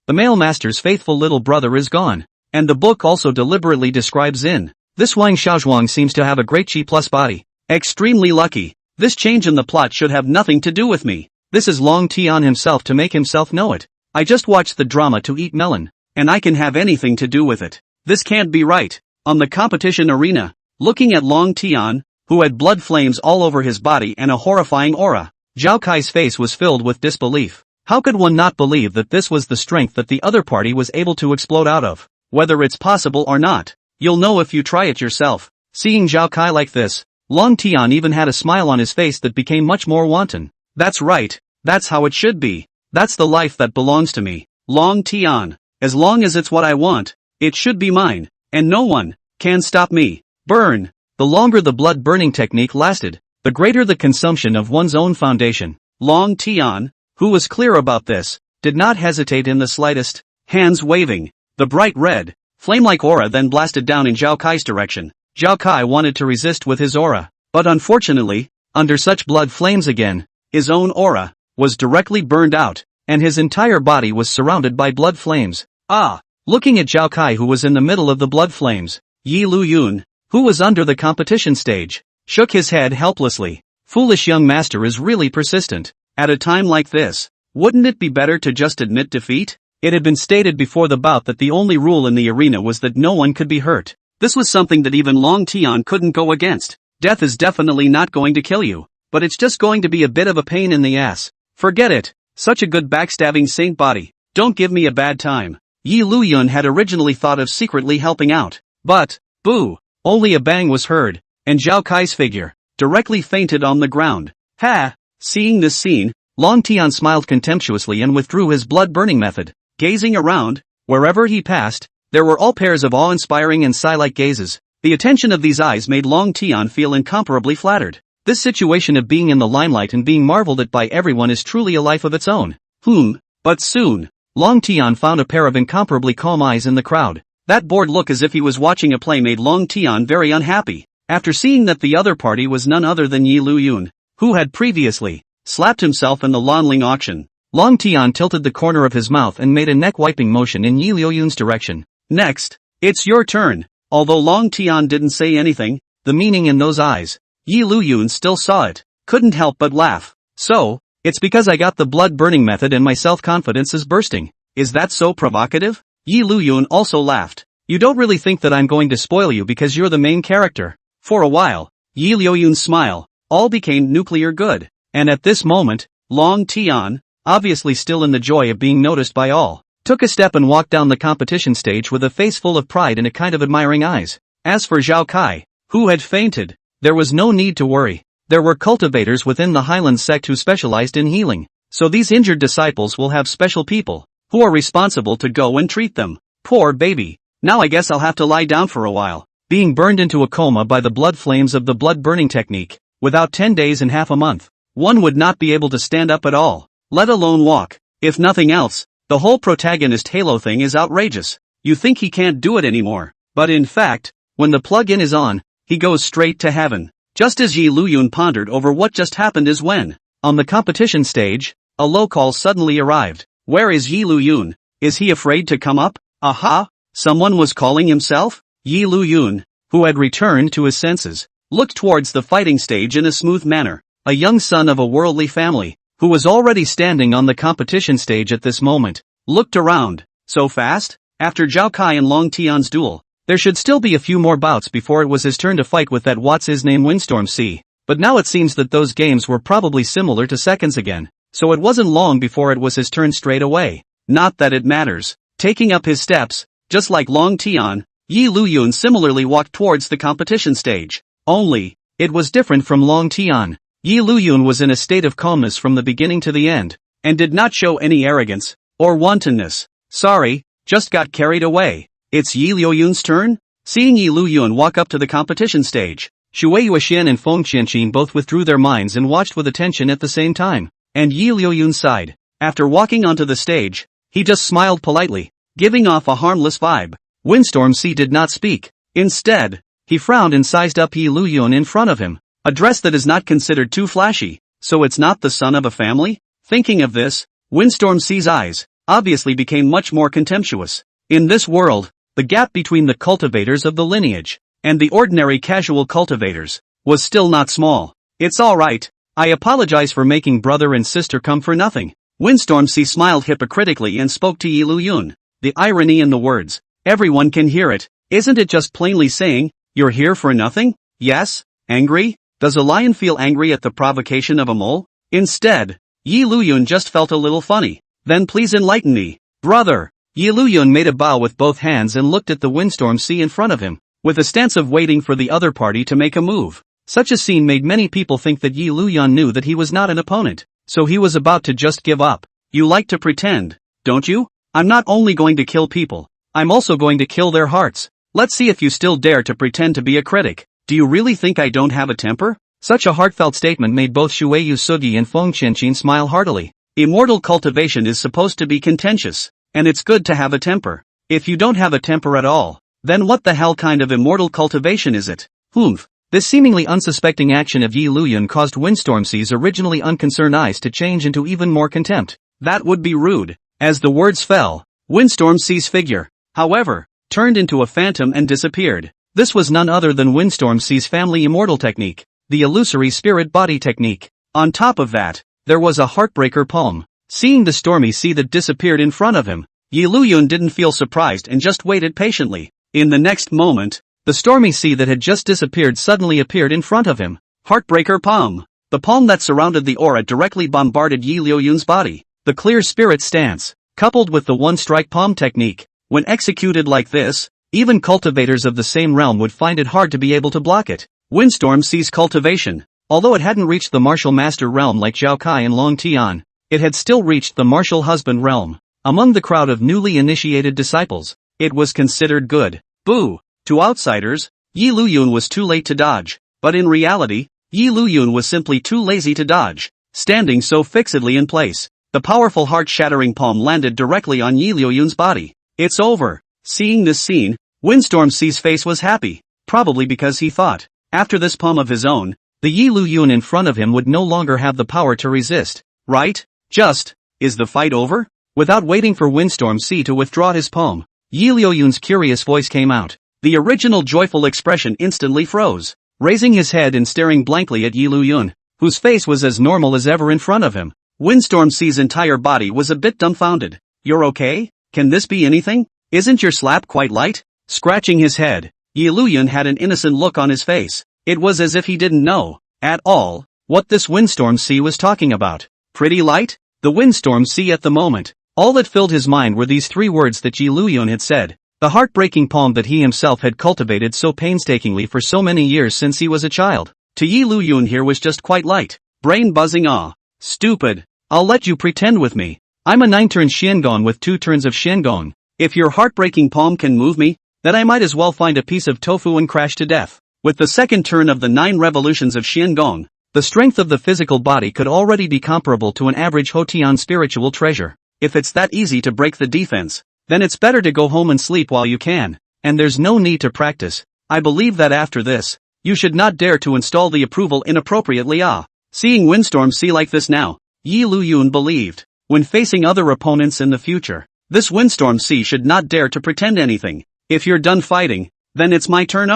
S1: The male master's faithful little brother is gone. And the book also deliberately describes in. This Wang Xiaozhuang seems to have a great G+ body. Extremely lucky. This change in the plot should have nothing to do with me. This is Long Tian himself to make himself know it. I just watched the drama to eat melon. And I can have anything to do with it. This can't be right. On the competition arena, looking at Long Tian, who had blood flames all over his body and a horrifying aura, Zhao Kai's face was filled with disbelief. How could one not believe that this was the strength that the other party was able to explode out of? Whether it's possible or not, you'll know if you try it yourself. Seeing Zhao Kai like this, Long Tian even had a smile on his face that became much more wanton. That's right, that's how it should be. That's the life that belongs to me. Long Tian. As long as it's what I want, it should be mine, and no one can stop me. Burn. The longer the blood burning technique lasted, the greater the consumption of one's own foundation. Long Tian, who was clear about this, did not hesitate in the slightest, hands waving. The bright red, flame-like aura then blasted down in Zhao Kai's direction. Zhao Kai wanted to resist with his aura, but unfortunately, under such blood flames again, his own aura was directly burned out, and his entire body was surrounded by blood flames. Looking at Zhao Kai, who was in the middle of the blood flames, Liuyun, who was under the competition stage, shook his head helplessly. Foolish young master is really persistent. At a time like this, wouldn't it be better to just admit defeat? It had been stated before the bout that the only rule in the arena was that no one could be hurt. This was something that even Long Tian couldn't go against. Death is definitely not going to kill you, but it's just going to be a bit of a pain in the ass. Forget it. Such a good backstabbing saint body. Don't give me a bad time. Liuyun had originally thought of secretly helping out. But, boo! Only a bang was heard, and Zhao Kai's figure directly fainted on the ground. Ha! Seeing this scene, Long Tian smiled contemptuously and withdrew his blood-burning method. Gazing around, wherever he passed, there were all pairs of awe-inspiring and sigh-like gazes. The attention of these eyes made Long Tian feel incomparably flattered. This situation of being in the limelight and being marveled at by everyone is truly a life of its own. But soon, Long Tian found a pair of incomparably calm eyes in the crowd. That bored look as if he was watching a play made Long Tian very unhappy. After seeing that the other party was none other than Liuyun, who had previously slapped himself in the Lanling auction, Long Tian tilted the corner of his mouth and made a neck-wiping motion in Liuyun's direction. Next, it's your turn. Although Long Tian didn't say anything, the meaning in those eyes, Liuyun still saw it, couldn't help but laugh. So, it's because I got the blood-burning method and my self-confidence is bursting. Is that so provocative? Liuyun also laughed. You don't really think that I'm going to spoil you because you're the main character. For a while, Liuyun's smile all became nuclear good. And at this moment, Long Tian, obviously still in the joy of being noticed by all, took a step and walked down the competition stage with a face full of pride and a kind of admiring eyes. As for Zhao Kai, who had fainted, there was no need to worry. There were cultivators within the Hyland Sect who specialized in healing, so these injured disciples will have special people who are responsible to go and treat them. Poor baby. Now I guess I'll have to lie down for a while, being burned into a coma by the blood flames of the blood-burning technique. Without 10 days and half a month, one would not be able to stand up at all, let alone walk. If nothing else, the whole Protagonist Halo thing is outrageous. You think he can't do it anymore, but in fact, when the plug-in is on, he goes straight to heaven. Just as Liuyun pondered over what just happened is when, on the competition stage, a low call suddenly arrived. Where is Liuyun? Is he afraid to come up? Aha! Someone was calling himself? Liuyun, who had returned to his senses, looked towards the fighting stage in a smooth manner. A young son of a worldly family, who was already standing on the competition stage at this moment, looked around. So fast? After Zhao Kai and Long Tian's duel, there should still be a few more bouts before it was his turn to fight with that what's-his-name Windstorm C. But now it seems that those games were probably similar to seconds again, so it wasn't long before it was his turn straight away. Not that it matters. Taking up his steps, just like Long Tian, Liuyun similarly walked towards the competition stage. Only, it was different from Long Tian. Liuyun was in a state of calmness from the beginning to the end, and did not show any arrogance or wantonness. Sorry, just got carried away. It's Liuyun's turn? Seeing Liuyun walk up to the competition stage, Shui Yuxian and Feng Qianqin both withdrew their minds and watched with attention at the same time. And Liuyun sighed. After walking onto the stage, he just smiled politely, giving off a harmless vibe. Windstorm C did not speak. Instead, He frowned and sized up Liuyun in front of him. A dress that is not considered too flashy, so it's not the son of a family? Thinking of this, Windstorm C's eyes obviously became much more contemptuous. In this world, the gap between the cultivators of the lineage and the ordinary casual cultivators was still not small. It's alright. I apologize for making brother and sister come for nothing. Windstorm C smiled hypocritically and spoke to Liuyun. The irony in the words. Everyone can hear it. Isn't it just plainly saying, you're here for nothing? Yes? Angry? Does a lion feel angry at the provocation of a mole? Instead, Liuyun just felt a little funny. Then please enlighten me. Brother. Liuyun made a bow with both hands and looked at the Windstorm C in front of him, with a stance of waiting for the other party to make a move. Such a scene made many people think that Liuyun knew that he was not an opponent, so he was about to just give up. You like to pretend, don't you? I'm not only going to kill people, I'm also going to kill their hearts. Let's see if you still dare to pretend to be a critic. Do you really think I don't have a temper? Such a heartfelt statement made both Shuei Sugi and Feng Qianqin smile heartily. Immortal cultivation is supposed to be contentious, and it's good to have a temper. If you don't have a temper at all, then what the hell kind of immortal cultivation is it? Humph. This seemingly unsuspecting action of Liuyun caused Windstorm C's originally unconcerned eyes to change into even more contempt. That would be rude. As the words fell, Windstorm C's figure, however, turned into a phantom and disappeared. This was none other than Windstorm C's family immortal technique, the illusory spirit body technique. On top of that, there was a heartbreaker palm. Seeing the Stormy Sea that disappeared in front of him, Liuyun didn't feel surprised and just waited patiently. In the next moment, the Stormy Sea that had just disappeared suddenly appeared in front of him. Heartbreaker palm. The palm that surrounded the aura directly bombarded Liuyun's body. The clear spirit stance, coupled with the one-strike palm technique, when executed like this, even cultivators of the same realm would find it hard to be able to block it. Windstorm C's cultivation, although it hadn't reached the martial master realm like Zhao Kai and Long Tian, it had still reached the martial husband realm. Among the crowd of newly initiated disciples, it was considered good. Boo! To outsiders, Liuyun was too late to dodge, but in reality, Liuyun was simply too lazy to dodge, standing so fixedly in place. The powerful heart-shattering palm landed directly on Liuyun's body. It's over. Seeing this scene, Windstorm C's face was happy, probably because he thought, after this palm of his own, the Liuyun in front of him would no longer have the power to resist. Right? Is the fight over? Without waiting for Windstorm C to withdraw his palm, Liuyun's curious voice came out. The original joyful expression instantly froze, raising his head and staring blankly at Liuyun, whose face was as normal as ever in front of him. Windstorm C's entire body was a bit dumbfounded. You're okay? Can this be anything? Isn't your slap quite light? Scratching his head, Liuyun had an innocent look on his face. It was as if he didn't know, at all, what this Windstorm C was talking about. Pretty light? The Windstorm C at the moment. All that filled his mind were these three words that Liuyun had said. The heartbreaking palm that he himself had cultivated so painstakingly for so many years since he was a child. To Liuyun here was just quite light. Brain buzzing Stupid. I'll let you pretend with me. I'm a 9-turn Xiangong with 2 turns of Xiangong. If your heartbreaking palm can move me, then I might as well find a piece of tofu and crash to death. With the second turn of the 9 revolutions of Xiangong, the strength of the physical body could already be comparable to an average Hotian spiritual treasure. If it's that easy to break the defense, then it's better to go home and sleep while you can, and there's no need to practice. I believe that after this, you should not dare to install the approval inappropriately. Seeing Windstorm C like this now, Liuyun believed, when facing other opponents in the future, this Windstorm C should not dare to pretend anything. If you're done fighting, then it's my turn.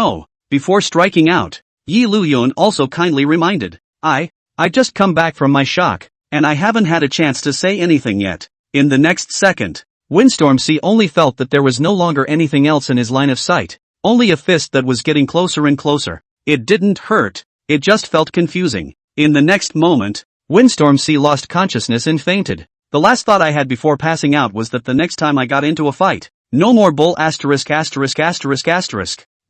S1: Before striking out, Liuyun also kindly reminded, I just come back from my shock, and I haven't had a chance to say anything yet. In the next second, Windstorm C only felt that there was no longer anything else in his line of sight, only a fist that was getting closer and closer. It didn't hurt, it just felt confusing. In the next moment, Windstorm C lost consciousness and fainted. The last thought I had before passing out was that the next time I got into a fight, no more bull *********.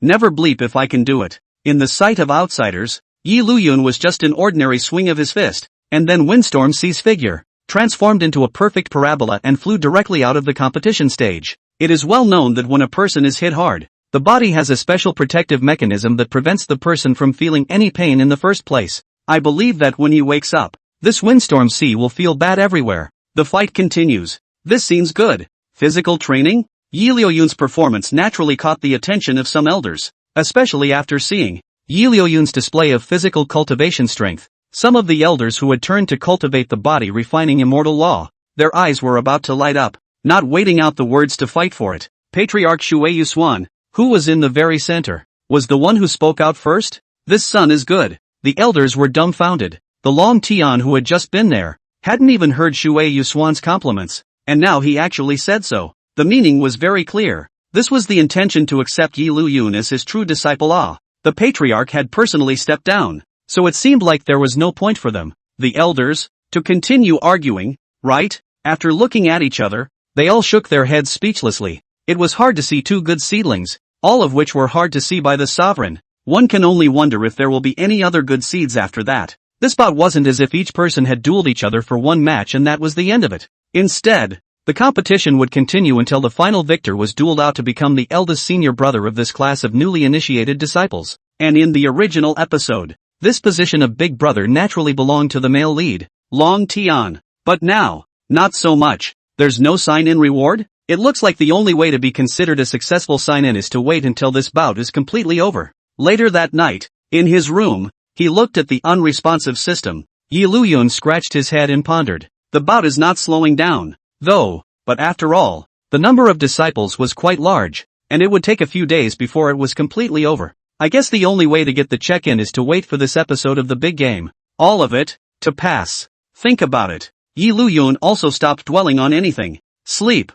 S1: Never bleep if I can do it. In the sight of outsiders, Liuyun was just an ordinary swing of his fist, and then Windstorm C's figure transformed into a perfect parabola and flew directly out of the competition stage. It is well known that when a person is hit hard, the body has a special protective mechanism that prevents the person from feeling any pain in the first place. I believe that when he wakes up, this Windstorm C will feel bad everywhere. The fight continues. This seems good. Physical training? Liuyun's performance naturally caught the attention of some elders. especially after seeing Liuyun's display of physical cultivation strength. Some of the elders who had turned to cultivate the body refining immortal law, their eyes were about to light up, not waiting out the words to fight for it. Patriarch Shui Yushuan, who was in the very center, was the one who spoke out first. This son is good. The elders were dumbfounded. The long Tian who had just been there, hadn't even heard Shui Yushuan's compliments, and now he actually said so. The meaning was very clear. This was the intention to accept Liuyun as his true disciple. The patriarch had personally stepped down, so it seemed like there was no point for them, the elders, to continue arguing, right? After looking at each other, they all shook their heads speechlessly. It was hard to see two good seedlings, all of which were hard to see by the sovereign. One can only wonder if there will be any other good seeds after that. This bout wasn't as if each person had dueled each other for one match and that was the end of it. Instead, the competition would continue until the final victor was dueled out to become the eldest senior brother of this class of newly initiated disciples. And in the original episode, this position of big brother naturally belonged to the male lead, Long Tian. But now, not so much. There's no sign-in reward? It looks like the only way to be considered a successful sign-in is to wait until this bout is completely over. Later that night, in his room, he looked at the unresponsive system. Liuyun scratched his head and pondered. The bout is not slowing down, though, but after all, the number of disciples was quite large, and it would take a few days before it was completely over. I guess the only way to get the check-in is to wait for this episode of the big game, all of it, to pass. Think about it. Liuyun also stopped dwelling on anything. Sleep.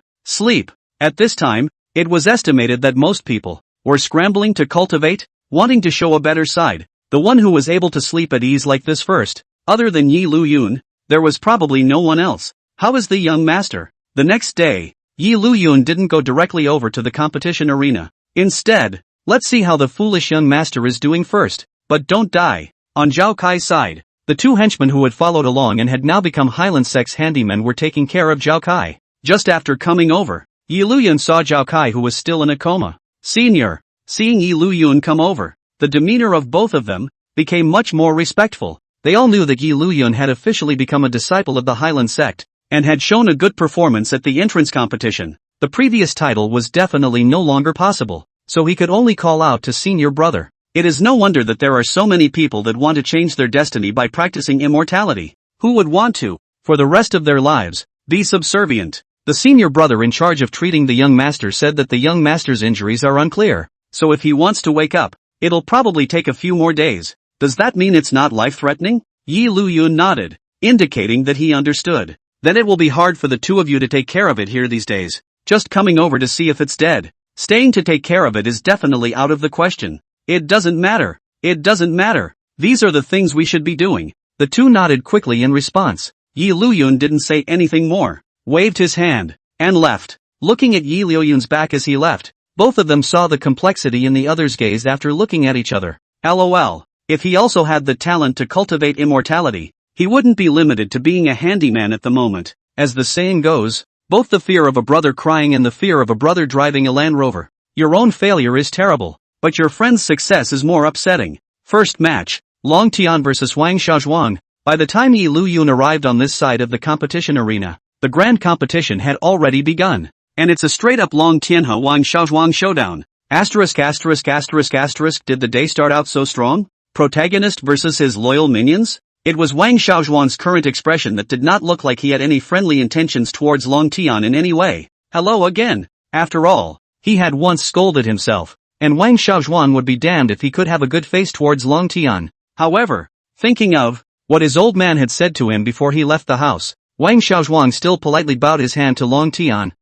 S1: At this time, it was estimated that most people were scrambling to cultivate, wanting to show a better side. The one who was able to sleep at ease like this first, other than Liuyun, there was probably no one else. How is the young master? The next day, Liuyun didn't go directly over to the competition arena. Instead, let's see how the foolish young master is doing first. But don't die. On Zhao Kai's side, the two henchmen who had followed along and had now become Hyland Sect's handymen were taking care of Zhao Kai. Just after coming over, Liuyun saw Zhao Kai who was still in a coma. Senior, seeing Liuyun come over, the demeanor of both of them became much more respectful. They all knew that Liuyun had officially become a disciple of the Hyland Sect, and had shown a good performance at the entrance competition. The previous title was definitely no longer possible, so he could only call out to senior brother. It is no wonder that there are so many people that want to change their destiny by practicing immortality. Who would want to, for the rest of their lives, be subservient? The senior brother in charge of treating the young master said that the young master's injuries are unclear, so if he wants to wake up, it'll probably take a few more days. Does that mean it's not life-threatening? Liuyun nodded, indicating that he understood. Then it will be hard for the two of you to take care of it here these days. Just coming over to see if it's dead. Staying to take care of it is definitely out of the question. It doesn't matter. These are the things we should be doing. The two nodded quickly in response. Liuyun didn't say anything more, waved his hand, and left. Looking at Liuyun's back as he left, both of them saw the complexity in the other's gaze after looking at each other. LOL. If he also had the talent to cultivate immortality, he wouldn't be limited to being a handyman at the moment. As the saying goes, both the fear of a brother crying and the fear of a brother driving a Land Rover. Your own failure is terrible, but your friend's success is more upsetting. First match, Long Tian vs Wang Xiaozhuang. By the time Liuyun arrived on this side of the competition arena, the grand competition had already begun. And it's a straight-up Long Tianhe Wang Xiaozhuang showdown. Did the day start out so strong? Protagonist versus his loyal minions? It was Wang Xiaozhuang's current expression that did not look like he had any friendly intentions towards Long Tian in any way. Hello again. After all, he had once scolded himself, and Wang Xiaozhuang would be damned if he could have a good face towards Long Tian. However, thinking of what his old man had said to him before he left the house, Wang Xiaozhuang still politely bowed his hand to Long Tian.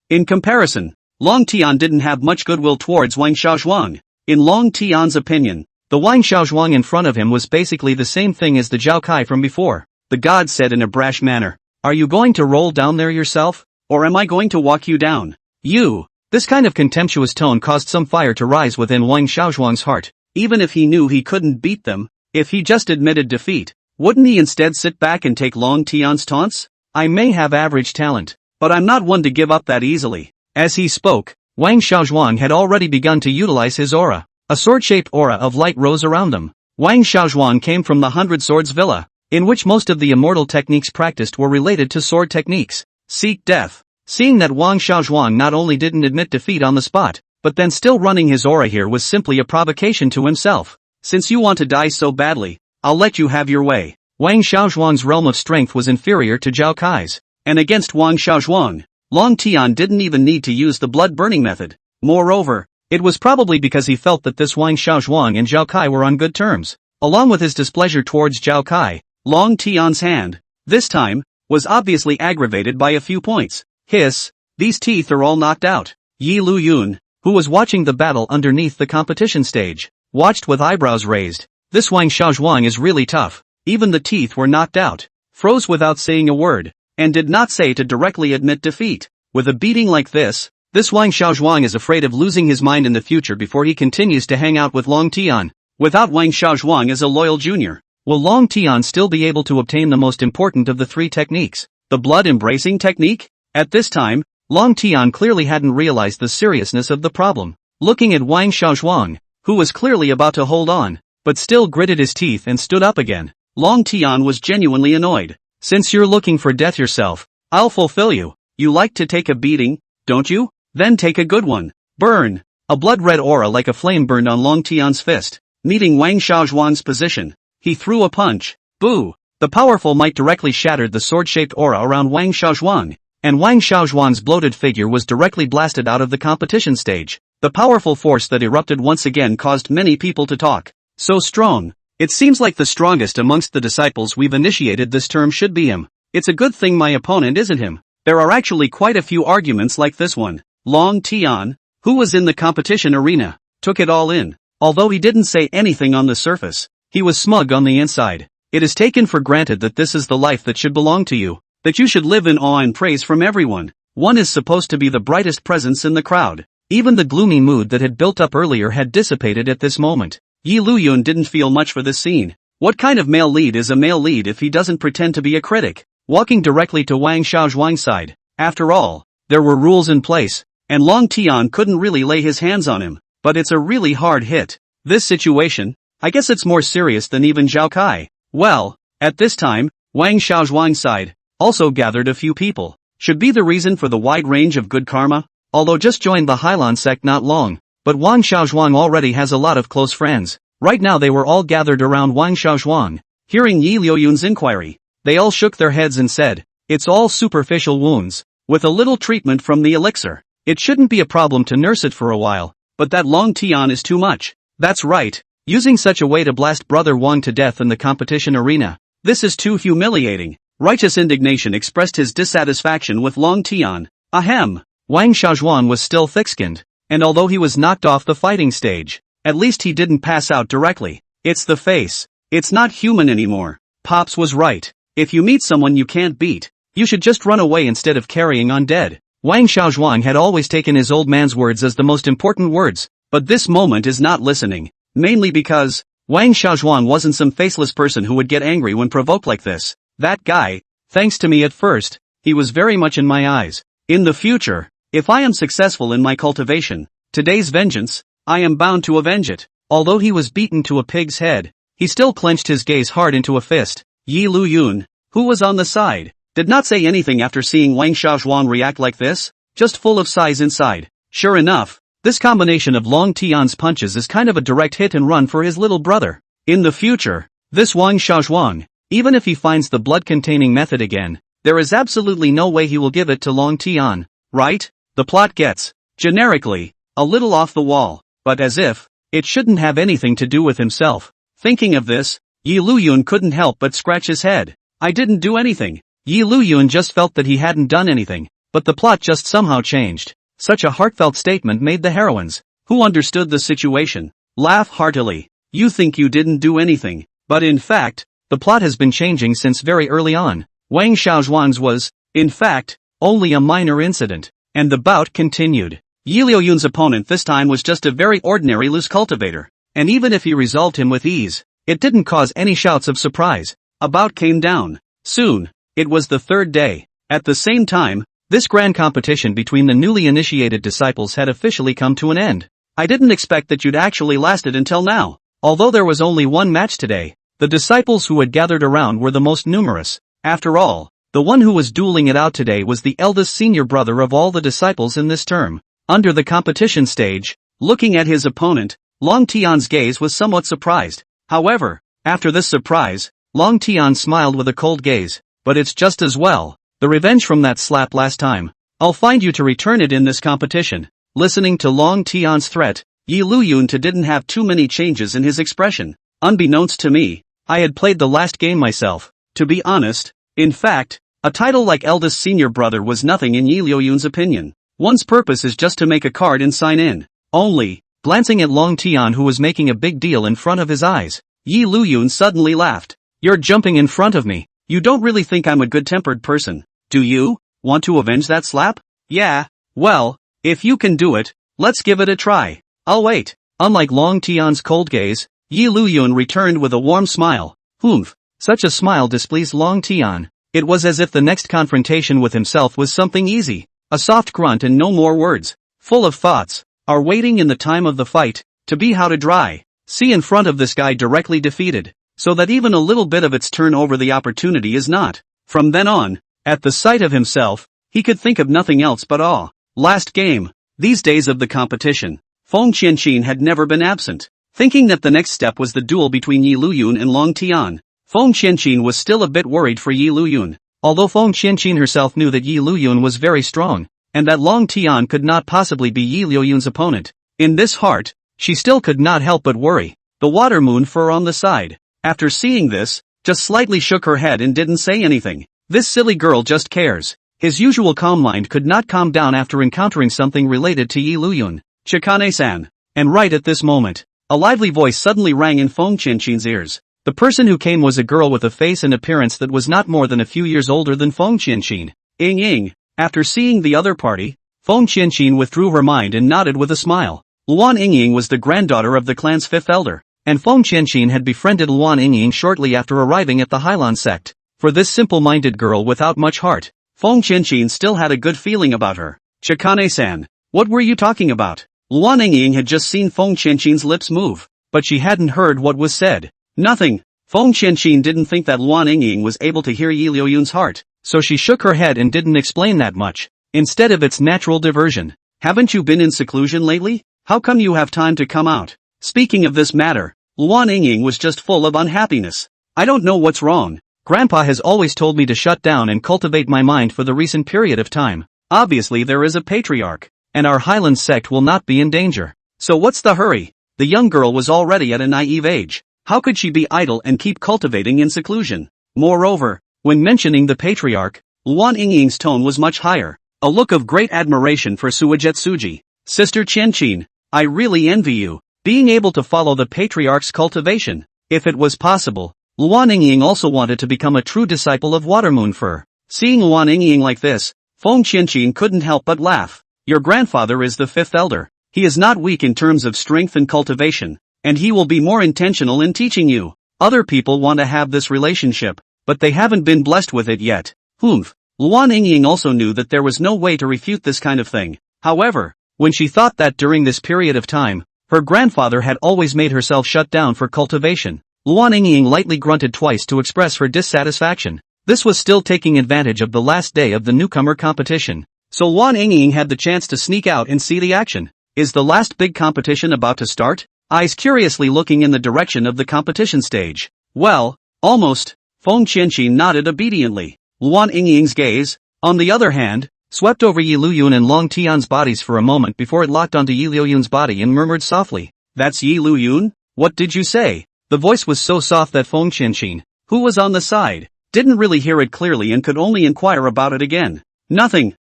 S1: In comparison, Long Tian didn't have much goodwill towards Wang Xiaozhuang. In Long Tian's opinion, the Wang Xiaozhuang in front of him was basically the same thing as the Zhao Kai from before. The god said in a brash manner, "Are you going to roll down there yourself? Or am I going to walk you down? You." This kind of contemptuous tone caused some fire to rise within Wang Xiaozhuang's heart. Even if he knew he couldn't beat them, if he just admitted defeat, wouldn't he instead sit back and take Long Tian's taunts? I may have average talent, but I'm not one to give up that easily. As he spoke, Wang Xiaozhuang had already begun to utilize his aura. A sword-shaped aura of light rose around them. Wang Xiaozhuang came from the Hundred Swords Villa, in which most of the immortal techniques practiced were related to sword techniques. Seek death. Seeing that Wang Xiaozhuang not only didn't admit defeat on the spot, but then still running his aura here was simply a provocation to himself. Since you want to die so badly, I'll let you have your way. Wang Xiaozhuang's realm of strength was inferior to Zhao Kai's, and against Wang Xiaozhuang, Long Tian didn't even need to use the blood-burning method. Moreover, it was probably because he felt that this Wang Xiaozhuang and Zhao Kai were on good terms. Along with his displeasure towards Zhao Kai, Long Tian's hand, this time, was obviously aggravated by a few points. Hiss, these teeth are all knocked out. Yi Liuyun, who was watching the battle underneath the competition stage, watched with eyebrows raised. This Wang Xiaozhuang is really tough. Even the teeth were knocked out, froze without saying a word, and did not say to directly admit defeat. With a beating like this Wang Xiaozhuang is afraid of losing his mind in the future before he continues to hang out with Long Tian. Without Wang Xiaozhuang as a loyal junior, will Long Tian still be able to obtain the most important of the three techniques, the blood-embracing technique? At this time, Long Tian clearly hadn't realized the seriousness of the problem. Looking at Wang Xiaozhuang, who was clearly about to hold on, but still gritted his teeth and stood up again, Long Tian was genuinely annoyed. Since you're looking for death yourself, I'll fulfill you. You like to take a beating, don't you? Then take a good one. Burn! A blood-red aura like a flame burned on Long Tian's fist. Meeting Wang Xiaozhuang's position, he threw a punch. Boo! The powerful might directly shattered the sword-shaped aura around Wang Xiaozhuang, and Wang Xiaozhuang's bloated figure was directly blasted out of the competition stage. The powerful force that erupted once again caused many people to talk. So strong. It seems like the strongest amongst the disciples we've initiated this term should be him. It's a good thing my opponent isn't him. There are actually quite a few arguments like this one. Long Tian, who was in the competition arena, took it all in. Although he didn't say anything on the surface, he was smug on the inside. It is taken for granted that this is the life that should belong to you, that you should live in awe and praise from everyone. One is supposed to be the brightest presence in the crowd. Even the gloomy mood that had built up earlier had dissipated at this moment. Yi Liuyun didn't feel much for this scene. What kind of male lead is a male lead if he doesn't pretend to be a critic? Walking directly to Wang Xiaozhuang's side. After all, there were rules in place, and Long Tian couldn't really lay his hands on him. But it's a really hard hit. This situation, I guess it's more serious than even Zhao Kai. Well, at this time, Wang Xiaozhuang's side also gathered a few people. Should be the reason for the wide range of good karma. Although just joined the Hyland Sect not long, but Wang Xiaozhuang already has a lot of close friends. Right now they were all gathered around Wang Xiaozhuang. Hearing Yi Liuyun's inquiry, they all shook their heads and said, "It's all superficial wounds. With a little treatment from the elixir, it shouldn't be a problem to nurse it for a while. But that Long Tian is too much." That's right, using such a way to blast Brother Wang to death in the competition arena. This is too humiliating. Righteous indignation expressed his dissatisfaction with Long Tian. Ahem. Wang Xiaozhuang was still thick-skinned, and although he was knocked off the fighting stage, at least he didn't pass out directly. It's the face. It's not human anymore. Pops was right. If you meet someone you can't beat, you should just run away instead of carrying on dead. Wang Xiaozhuang had always taken his old man's words as the most important words, but this moment is not listening, mainly because Wang Xiaozhuang wasn't some faceless person who would get angry when provoked like this. That guy, thanks to me at first, he was very much in my eyes. In the future, if I am successful in my cultivation, today's vengeance, I am bound to avenge it. Although he was beaten to a pig's head, he still clenched his gaze hard into a fist. Yi Liuyun, who was on the side, did not say anything after seeing Wang Xiaozhuang react like this, just full of sighs inside. Sure enough, this combination of Long Tian's punches is kind of a direct hit and run for his little brother. In the future, this Wang Xiaozhuang, even if he finds the blood-containing method again, there is absolutely no way he will give it to Long Tian, right? The plot gets, generically, a little off the wall, but as if it shouldn't have anything to do with himself. Thinking of this, Yi Liuyun couldn't help but scratch his head. I didn't do anything. Yi Liuyun just felt that he hadn't done anything, but the plot just somehow changed. Such a heartfelt statement made the heroines, who understood the situation, laugh heartily. You think you didn't do anything, but in fact, the plot has been changing since very early on. Wang Xiaozhuang's was, in fact, only a minor incident, and the bout continued. Yi Liuyun's opponent this time was just a very ordinary loose cultivator, and even if he resolved him with ease, it didn't cause any shouts of surprise. A bout came down. Soon, it was the third day. At the same time, this grand competition between the newly initiated disciples had officially come to an end. I didn't expect that you'd actually lasted until now. Although there was only one match today, the disciples who had gathered around were the most numerous. After all, the one who was dueling it out today was the eldest senior brother of all the disciples in this term. Under the competition stage, looking at his opponent, Long Tian's gaze was somewhat surprised. However, after this surprise, Long Tian smiled with a cold gaze. But it's just as well. The revenge from that slap last time. I'll find you to return it in this competition. Listening to Long Tian's threat, Liuyun didn't have too many changes in his expression. Unbeknownst to me, I had played the last game myself. To be honest, in fact, a title like eldest senior brother was nothing in Liuyun's opinion. One's purpose is just to make a card and sign in. Only, glancing at Long Tian who was making a big deal in front of his eyes, Liuyun suddenly laughed. You're jumping in front of me. You don't really think I'm a good-tempered person, do you? Want to avenge that slap? Yeah, well, if you can do it, let's give it a try. I'll wait. Unlike Long Tian's cold gaze, Liuyun returned with a warm smile. Humph. Such a smile displeased Long Tian. It was as if the next confrontation with himself was something easy. A soft grunt and no more words. Full of thoughts. Are waiting in the time of the fight, to be how to dry. See in front of this guy directly defeated. So that even a little bit of its turn over the opportunity is not. From then on, at the sight of himself, he could think of nothing else but awe. Last game. These days of the competition, Feng Qianqin had never been absent. Thinking that the next step was the duel between Liuyun and Long Tian, Feng Qianqin was still a bit worried for Liuyun. Although Feng Qianqin herself knew that Liuyun was very strong, and that Long Tian could not possibly be Liuyun's opponent, in this heart, she still could not help but worry. The water moon fur on the side. After seeing this, just slightly shook her head and didn't say anything. This silly girl just cares. His usual calm mind could not calm down after encountering something related to Liuyun. Chikane-san. And right at this moment, a lively voice suddenly rang in Feng Qianqin's ears. The person who came was a girl with a face and appearance that was not more than a few years older than Feng Qianqin. Ing. After seeing the other party, Feng Qianqin withdrew her mind and nodded with a smile. Luan Ying was the granddaughter of the clan's fifth elder, and Feng Qianqin had befriended Luan Ying shortly after arriving at the Hyland Sect. For this simple-minded girl without much heart, Feng Qianqin still had a good feeling about her. Chikane-san, what were you talking about? Luan Ying had just seen Feng Qianqin's lips move, but she hadn't heard what was said. Nothing. Feng Qianqin didn't think that Luan Ying was able to hear Liuyun's heart, so she shook her head and didn't explain that much. Instead of its natural diversion. Haven't you been in seclusion lately? How come you have time to come out? Speaking of this matter, Luan Ying was just full of unhappiness. I don't know what's wrong. Grandpa has always told me to shut down and cultivate my mind for the recent period of time. Obviously there is a patriarch, and our Hyland Sect will not be in danger. So what's the hurry? The young girl was already at a naive age. How could she be idle and keep cultivating in seclusion? Moreover, when mentioning the patriarch, Luan Ying's tone was much higher. A look of great admiration for Suijetsuji. Sister Qianqin, I really envy you. Being able to follow the patriarch's cultivation. If it was possible, Luan Ying also wanted to become a true disciple of Watermoon Fur. Seeing Luan Ying like this, Feng Qianqin couldn't help but laugh. Your grandfather is the fifth elder. He is not weak in terms of strength and cultivation, and he will be more intentional in teaching you. Other people want to have this relationship, but they haven't been blessed with it yet. Humph. Luan Ying also knew that there was no way to refute this kind of thing. However, when she thought that during this period of time, her grandfather had always made herself shut down for cultivation, Luan Ying lightly grunted twice to express her dissatisfaction. This was still taking advantage of the last day of the newcomer competition, so Luan Ying had the chance to sneak out and see the action. Is the last big competition about to start? Eyes curiously looking in the direction of the competition stage. Well, almost. Feng Qianqin nodded obediently. Luan Ying's gaze, on the other hand, swept over Liuyun and Long Tian's bodies for a moment before it locked onto Liuyun's body and murmured softly, "That's Liuyun? What did you say?" The voice was so soft that Feng Qianqin, who was on the side, didn't really hear it clearly and could only inquire about it again. Nothing.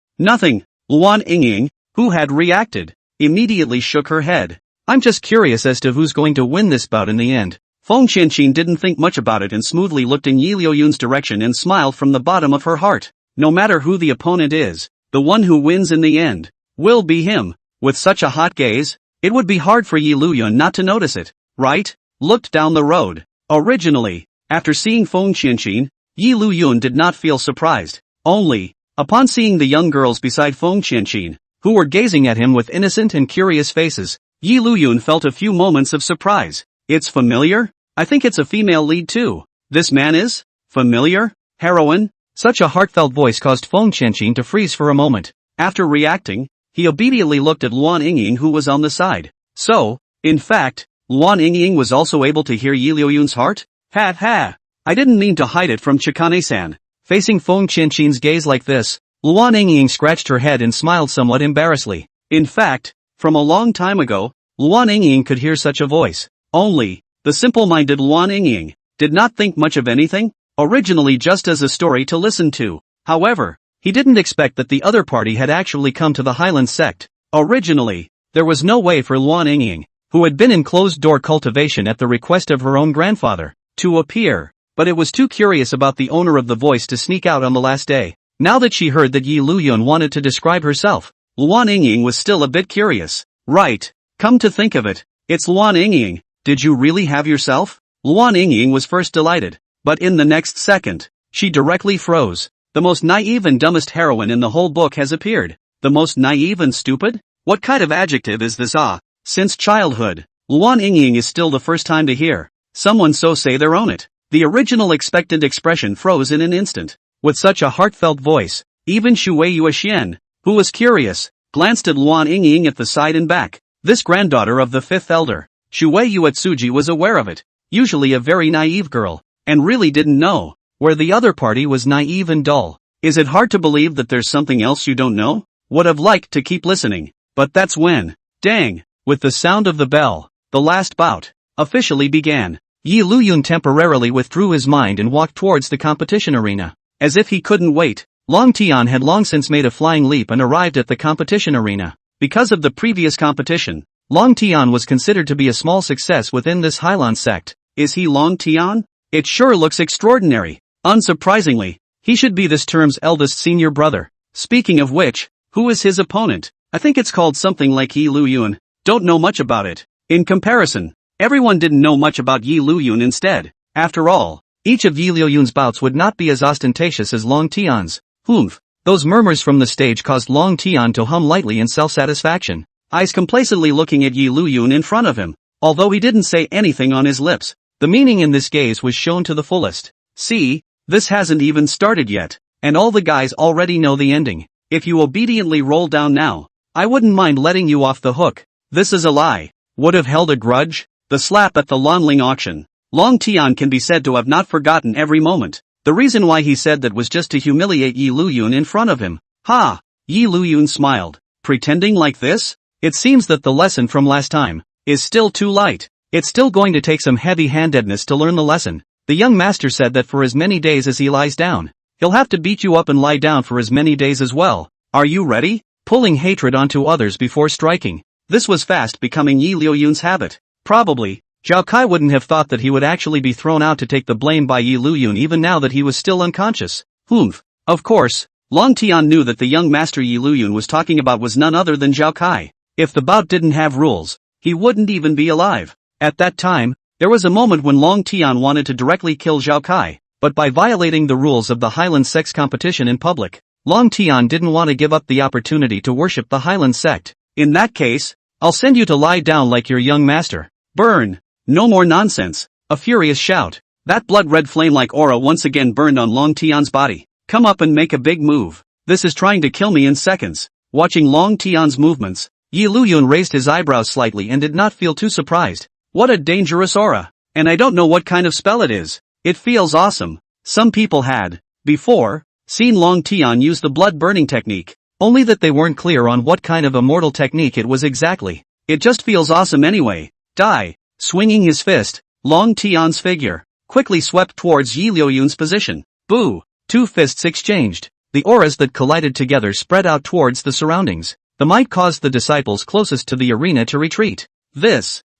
S1: Luan Ying, who had reacted, immediately shook her head. I'm just curious as to who's going to win this bout in the end. Feng Qianqin didn't think much about it and smoothly looked in Liuyun's direction and smiled from the bottom of her heart. No matter who the opponent is, the one who wins in the end will be him. With such a hot gaze, it would be hard for Liuyun not to notice it, right? Looked down the road. Originally, after seeing Feng Qianqin, Liuyun did not feel surprised. Only, upon seeing the young girls beside Feng Qianqin, who were gazing at him with innocent and curious faces, Liuyun felt a few moments of surprise. It's familiar? I think it's a female lead too. This man is? Familiar? Heroine? Such a heartfelt voice caused Feng Qianqin to freeze for a moment. After reacting, He obediently looked at Luan Yingying, who was on the side. So, in fact, Luan Yingying was also able to hear Liuyun's heart? Ha ha! I didn't mean to hide it from Chikane-san. Facing Feng Qianqin's gaze like this, Luan Yingying scratched her head and smiled somewhat embarrassedly. In fact, from a long time ago, Luan Yingying could hear such a voice. Only, the simple-minded Luan Yingying did not think much of anything, originally just as a story to listen to. However, he didn't expect that the other party had actually come to the Hyland Sect. Originally, there was no way for Luan Yingying, who had been in closed-door cultivation at the request of her own grandfather, to appear, but it was too curious about the owner of the voice to sneak out on the last day. Now that she heard that Liuyun wanted to describe herself, Luan Yingying was still a bit curious. Right, come to think of it, it's Luan Yingying. Did you really have yourself? Luan Yingying was first delighted, but in the next second, she directly froze. The most naive and dumbest heroine in the whole book has appeared. The most naive and stupid? What kind of adjective is this? Since childhood, Luan Yingying is still the first time to hear someone so say their own it. The original expectant expression froze in an instant. With such a heartfelt voice, even Shui Yuexian, who was curious, glanced at Luan Yingying at the side and back. This granddaughter of the fifth elder, Shui Yuetsuji, was aware of it, usually a very naive girl, and really didn't know, where the other party was naive and dull. Is it hard to believe that there's something else you don't know? Would have liked to keep listening, but that's when, dang, with the sound of the bell, the last bout officially began. Liuyun temporarily withdrew his mind and walked towards the competition arena. As if he couldn't wait, Long Tian had long since made a flying leap and arrived at the competition arena. Because of the previous competition, Long Tian was considered to be a small success within this Hyland Sect. Is he Long Tian? It sure looks extraordinary. Unsurprisingly, he should be this term's eldest senior brother. Speaking of which, who is his opponent? I think it's called something like Liuyun. Don't know much about it. In comparison, everyone didn't know much about Liuyun instead. After all, each of Liuyun's bouts would not be as ostentatious as Long Tian's. Humph. Those murmurs from the stage caused Long Tian to hum lightly in self-satisfaction, eyes complacently looking at Liuyun in front of him. Although he didn't say anything on his lips, the meaning in this gaze was shown to the fullest. See, this hasn't even started yet, and all the guys already know the ending. If you obediently roll down now, I wouldn't mind letting you off the hook. This is a lie. Would have held a grudge? The slap at the Lanling auction. Long Tian can be said to have not forgotten every moment. The reason why he said that was just to humiliate Liuyun in front of him. Ha! Liuyun smiled. Pretending like this? It seems that the lesson from last time is still too light. It's still going to take some heavy-handedness to learn the lesson. The young master said that for as many days as he lies down, he'll have to beat you up and lie down for as many days as well. Are you ready? Pulling hatred onto others before striking. This was fast becoming Liuyun's habit. Probably, Zhao Kai wouldn't have thought that he would actually be thrown out to take the blame by Liuyun even now that he was still unconscious. Humph. Of course, Long Tian knew that the young master Liuyun was talking about was none other than Zhao Kai. If the bout didn't have rules, he wouldn't even be alive. At that time, there was a moment when Long Tian wanted to directly kill Zhao Kai, but by violating the rules of the Hyland Sect's competition in public, Long Tian didn't want to give up the opportunity to worship the Hyland Sect. In that case, I'll send you to lie down like your young master. Burn! No more nonsense. A furious shout. That blood-red flame-like aura once again burned on Long Tian's body. Come up and make a big move. This is trying to kill me in seconds. Watching Long Tian's movements, Liuyun raised his eyebrows slightly and did not feel too surprised. What a dangerous aura. And I don't know what kind of spell it is. It feels awesome. Some people had, before, seen Long Tian use the blood-burning technique, only that they weren't clear on what kind of immortal technique it was exactly. It just feels awesome anyway. Die. Swinging his fist, Long Tian's figure quickly swept towards Liuyun's position. Boo! Two fists exchanged. The auras that collided together spread out towards the surroundings. The might caused the disciples closest to the arena to retreat.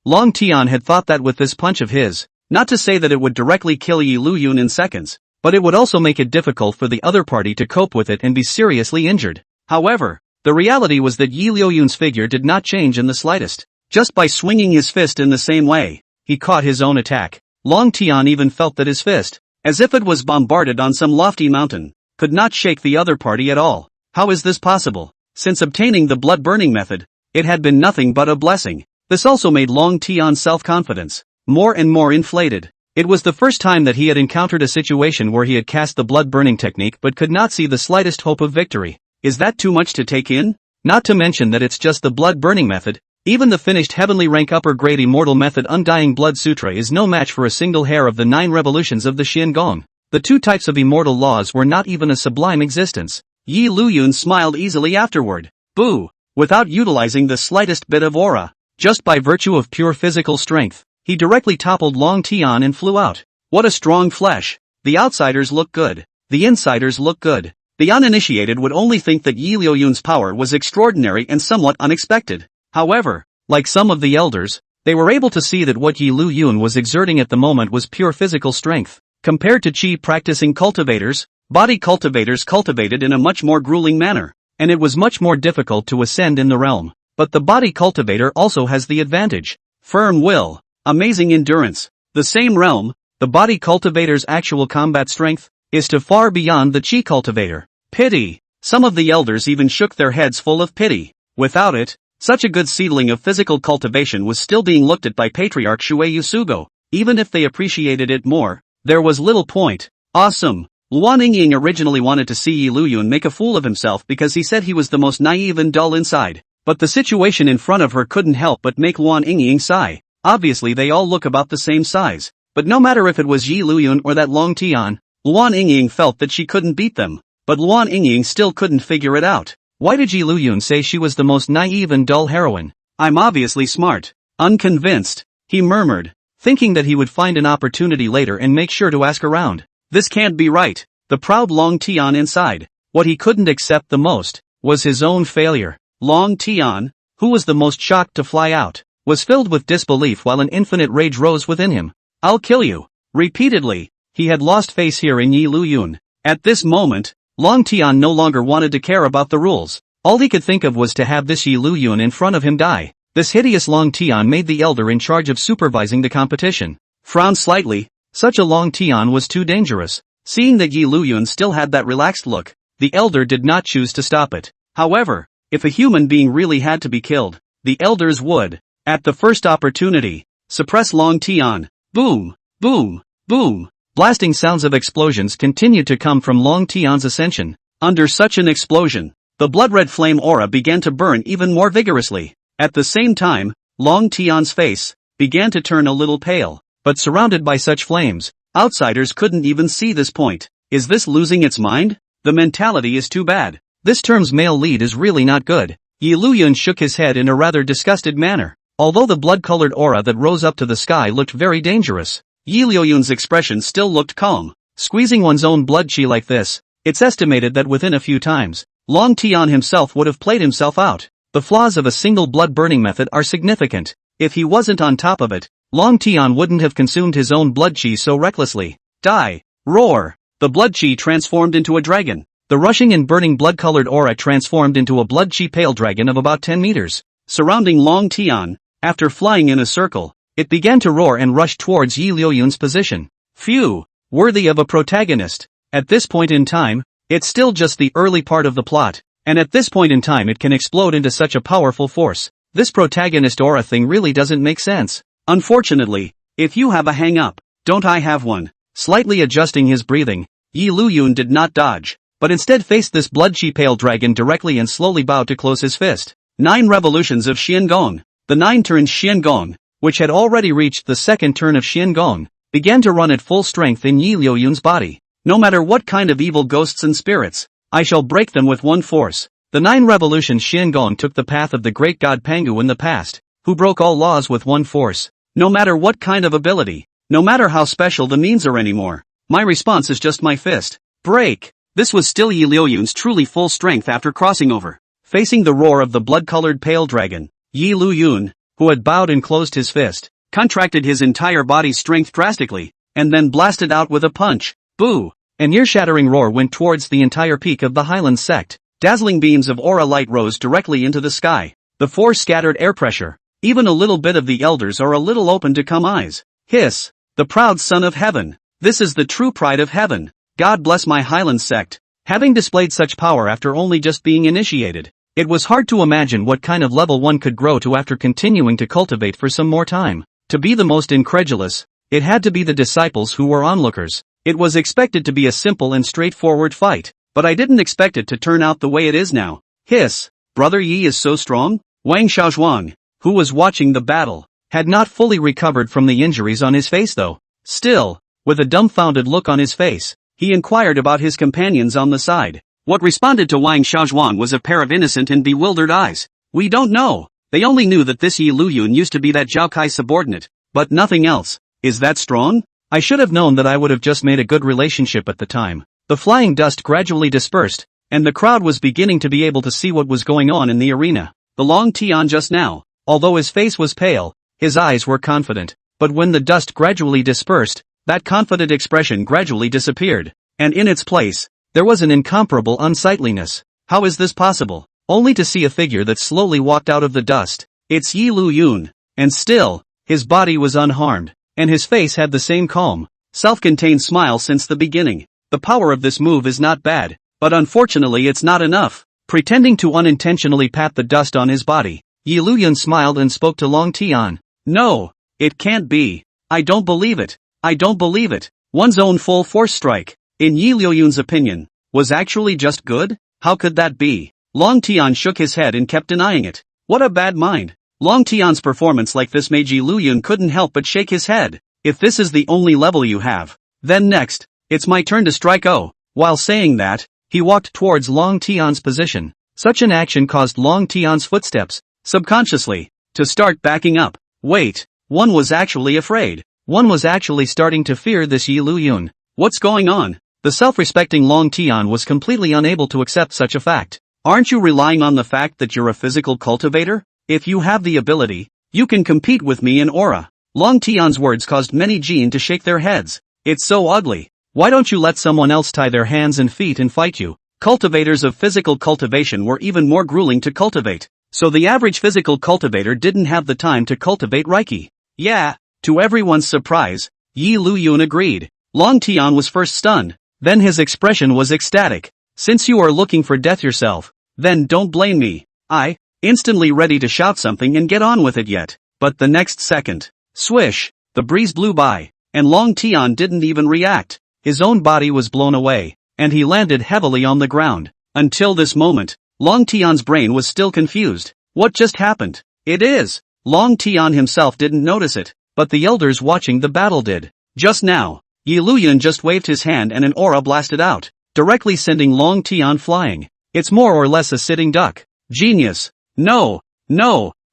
S1: Long Tian had thought that with this punch of his, not to say that it would directly kill Liuyun in seconds, but it would also make it difficult for the other party to cope with it and be seriously injured. However, the reality was that Liuyun's figure did not change in the slightest. Just by swinging his fist in the same way, he caught his own attack. Long Tian even felt that his fist, as if it was bombarded on some lofty mountain, could not shake the other party at all. How is this possible? Since obtaining the blood-burning method, it had been nothing but a blessing. This also made Long Tian's self-confidence more and more inflated. It was the first time that he had encountered a situation where he had cast the blood-burning technique but could not see the slightest hope of victory. Is that too much to take in? Not to mention that it's just the blood-burning method. Even the finished heavenly rank upper-grade immortal method Undying Blood Sutra is no match for a single hair of the 9 revolutions of the Qiangong. The 2 types of immortal laws were not even a sublime existence. Yi Liuyun smiled easily afterward. Boo! Without utilizing the slightest bit of aura, just by virtue of pure physical strength, he directly toppled Long Tian and flew out. What a strong flesh! The outsiders look good. The insiders look good. The uninitiated would only think that Yi Liuyun's power was extraordinary and somewhat unexpected. However, like some of the elders, they were able to see that what Yi Liuyun was exerting at the moment was pure physical strength. Compared to Qi practicing cultivators, body cultivators cultivated in a much more grueling manner, and it was much more difficult to ascend in the realm. But the body cultivator also has the advantage. Firm will, amazing endurance. The same realm, the body cultivator's actual combat strength, is too far beyond the Qi cultivator. Pity. Some of the elders even shook their heads full of pity. Without it, such a good seedling of physical cultivation was still being looked at by Patriarch Shui Yusugo. Even if they appreciated it more, there was little point. Awesome. Luan Yingying originally wanted to see Yi Liuyun make a fool of himself because he said he was the most naive and dull inside. But the situation in front of her couldn't help but make Luan Yingying sigh. Obviously they all look about the same size. But no matter if it was Yi Liuyun or that Long Tian, Luan Yingying felt that she couldn't beat them. But Luan Yingying still couldn't figure it out. Why did Yi Liuyun say she was the most naive and dull heroine? I'm obviously smart. Unconvinced, he murmured, thinking that he would find an opportunity later and make sure to ask around. This can't be right. The proud Long Tian inside. What he couldn't accept the most was his own failure. Long Tian, who was the most shocked to fly out, was filled with disbelief while an infinite rage rose within him. I'll kill you. Repeatedly, he had lost face here in Yi Liuyun. At this moment, Long Tian no longer wanted to care about the rules. All he could think of was to have this Yi Liuyun in front of him die. This hideous Long Tian made the elder in charge of supervising the competition frown slightly. Such a Long Tian was too dangerous. Seeing that Yi Liuyun still had that relaxed look, the elder did not choose to stop it. However, if a human being really had to be killed, the elders would, at the first opportunity, suppress Long Tian. Boom, boom, boom. Blasting sounds of explosions continued to come from Long Tian's ascension. Under such an explosion, the blood-red flame aura began to burn even more vigorously. At the same time, Long Tian's face began to turn a little pale. But surrounded by such flames, outsiders couldn't even see this point. Is this losing its mind? The mentality is too bad. This term's male lead is really not good. Yi Liuyun shook his head in a rather disgusted manner. Although the blood-colored aura that rose up to the sky looked very dangerous, Yi Liuyun's expression still looked calm. Squeezing one's own blood chi like this, it's estimated that within a few times, Long Tian himself would have played himself out. The flaws of a single blood-burning method are significant. If he wasn't on top of it, Long Tian wouldn't have consumed his own blood chi so recklessly. Die! Roar! The blood chi transformed into a dragon. The rushing and burning blood-colored aura transformed into a blood chi pale dragon of about 10 meters. Surrounding Long Tian, after flying in a circle, it began to roar and rush towards Yi Liuyun's position. Phew! Worthy of a protagonist. At this point in time, it's still just the early part of the plot, and at this point in time it can explode into such a powerful force. This protagonist aura thing really doesn't make sense. Unfortunately, if you have a hang-up, don't I have one? Slightly adjusting his breathing, Yi Liuyun did not dodge, but instead faced this blood-chi pale dragon directly and slowly bowed to close his fist. 9 revolutions of Qiangong. The 9 turns Qiangong, which had already reached the second turn of Qiangong, began to run at full strength in Yi Liuyun's body. No matter what kind of evil ghosts and spirits, I shall break them with one force. The 9 revolutions Qiangong took the path of the great god Pangu in the past, who broke all laws with one force. No matter what kind of ability, no matter how special the means are anymore, my response is just my fist. Break! This was still Yi Liuyun's truly full strength after crossing over. Facing the roar of the blood-colored pale dragon, Yi Liuyun, who had bowed and closed his fist, contracted his entire body's strength drastically, and then blasted out with a punch. Boo! An ear-shattering roar went towards the entire peak of the Hyland Sect. Dazzling beams of aura light rose directly into the sky. The force scattered air pressure. Even a little bit of the elders are a little open to come eyes. Hiss! The proud son of heaven. This is the true pride of heaven. God bless my Hyland Sect. Having displayed such power after only just being initiated, it was hard to imagine what kind of level one could grow to after continuing to cultivate for some more time. To be the most incredulous, it had to be the disciples who were onlookers. It was expected to be a simple and straightforward fight, but I didn't expect it to turn out the way it is now. Hiss! Brother Yi is so strong? Wang Xiaozhuang, who was watching the battle, had not fully recovered from the injuries on his face though. Still, with a dumbfounded look on his face, he inquired about his companions on the side. What responded to Wang Xiaozhuang was a pair of innocent and bewildered eyes. We don't know. They only knew that this Yi Liuyun used to be that Zhao Kai's subordinate, but nothing else. Is that strong? I should have known that I would have just made a good relationship at the time. The flying dust gradually dispersed, and the crowd was beginning to be able to see what was going on in the arena. The long Tian just now, although his face was pale, his eyes were confident, but when the dust gradually dispersed, that confident expression gradually disappeared, and in its place, there was an incomparable unsightliness. How is this possible? Only to see a figure that slowly walked out of the dust. It's Yi Liuyun, and still, his body was unharmed, and his face had the same calm, self-contained smile since the beginning. The power of this move is not bad, but unfortunately it's not enough. Pretending to unintentionally pat the dust on his body, Yi Liuyun smiled and spoke to Long Tian. No, it can't be. I don't believe it. I don't believe it. One's own full force strike, in Yi Liuyun's opinion, was actually just good? How could that be? Long Tian shook his head and kept denying it. What a bad mind. Long Tian's performance like this made Yi Liuyun couldn't help but shake his head. If this is the only level you have, then next, it's my turn to strike. Oh. While saying that, he walked towards Long Tian's position. Such an action caused Long Tian's footsteps, subconsciously, to start backing up. Wait, one was actually afraid. One was actually starting to fear this Yi Liuyun. What's going on? The self-respecting Long Tian was completely unable to accept such a fact. Aren't you relying on the fact that you're a physical cultivator? If you have the ability, you can compete with me in aura. Long Tian's words caused many Jin to shake their heads. It's so ugly. Why don't you let someone else tie their hands and feet and fight you? Cultivators of physical cultivation were even more grueling to cultivate, so the average physical cultivator didn't have the time to cultivate Reiki. Yeah, to everyone's surprise, Yi Liuyun agreed. Long Tian was first stunned, then his expression was ecstatic. Since you are looking for death yourself, then don't blame me. I, instantly ready to shout something and get on with it yet, but the next second, swish, the breeze blew by, and Long Tian didn't even react. His own body was blown away, and he landed heavily on the ground. Until this moment, Long Tian's brain was still confused. What just happened? It is. Long Tian himself didn't notice it, but the elders watching the battle did. Just now, Yi Liuyun just waved his hand and an aura blasted out, directly sending Long Tian flying. It's more or less a sitting duck. Genius. No,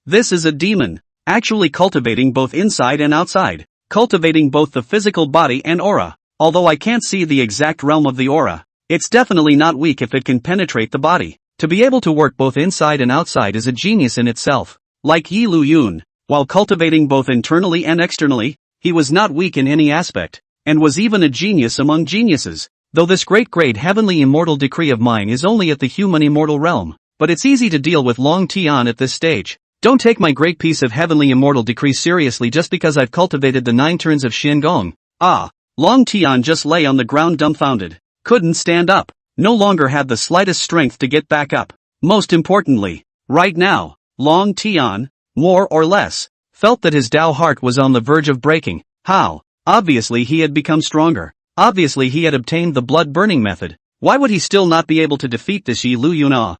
S1: this is a demon, actually cultivating both inside and outside, cultivating both the physical body and aura. Although I can't see the exact realm of the aura, it's definitely not weak if it can penetrate the body. To be able to work both inside and outside is a genius in itself. Like Yi Liuyun, while cultivating both internally and externally, he was not weak in any aspect, and was even a genius among geniuses. Though this great heavenly immortal decree of mine is only at the human immortal realm, but it's easy to deal with Long Tian at this stage. Don't take my great piece of heavenly immortal decree seriously just because I've cultivated the 9 turns of Xiangong. Long Tian just lay on the ground dumbfounded, couldn't stand up, no longer had the slightest strength to get back up. Most importantly, right now, Long Tian, more or less, felt that his Tao heart was on the verge of breaking. How? Obviously he had become stronger. Obviously he had obtained the blood burning method. Why would he still not be able to defeat this Yi Liuyun?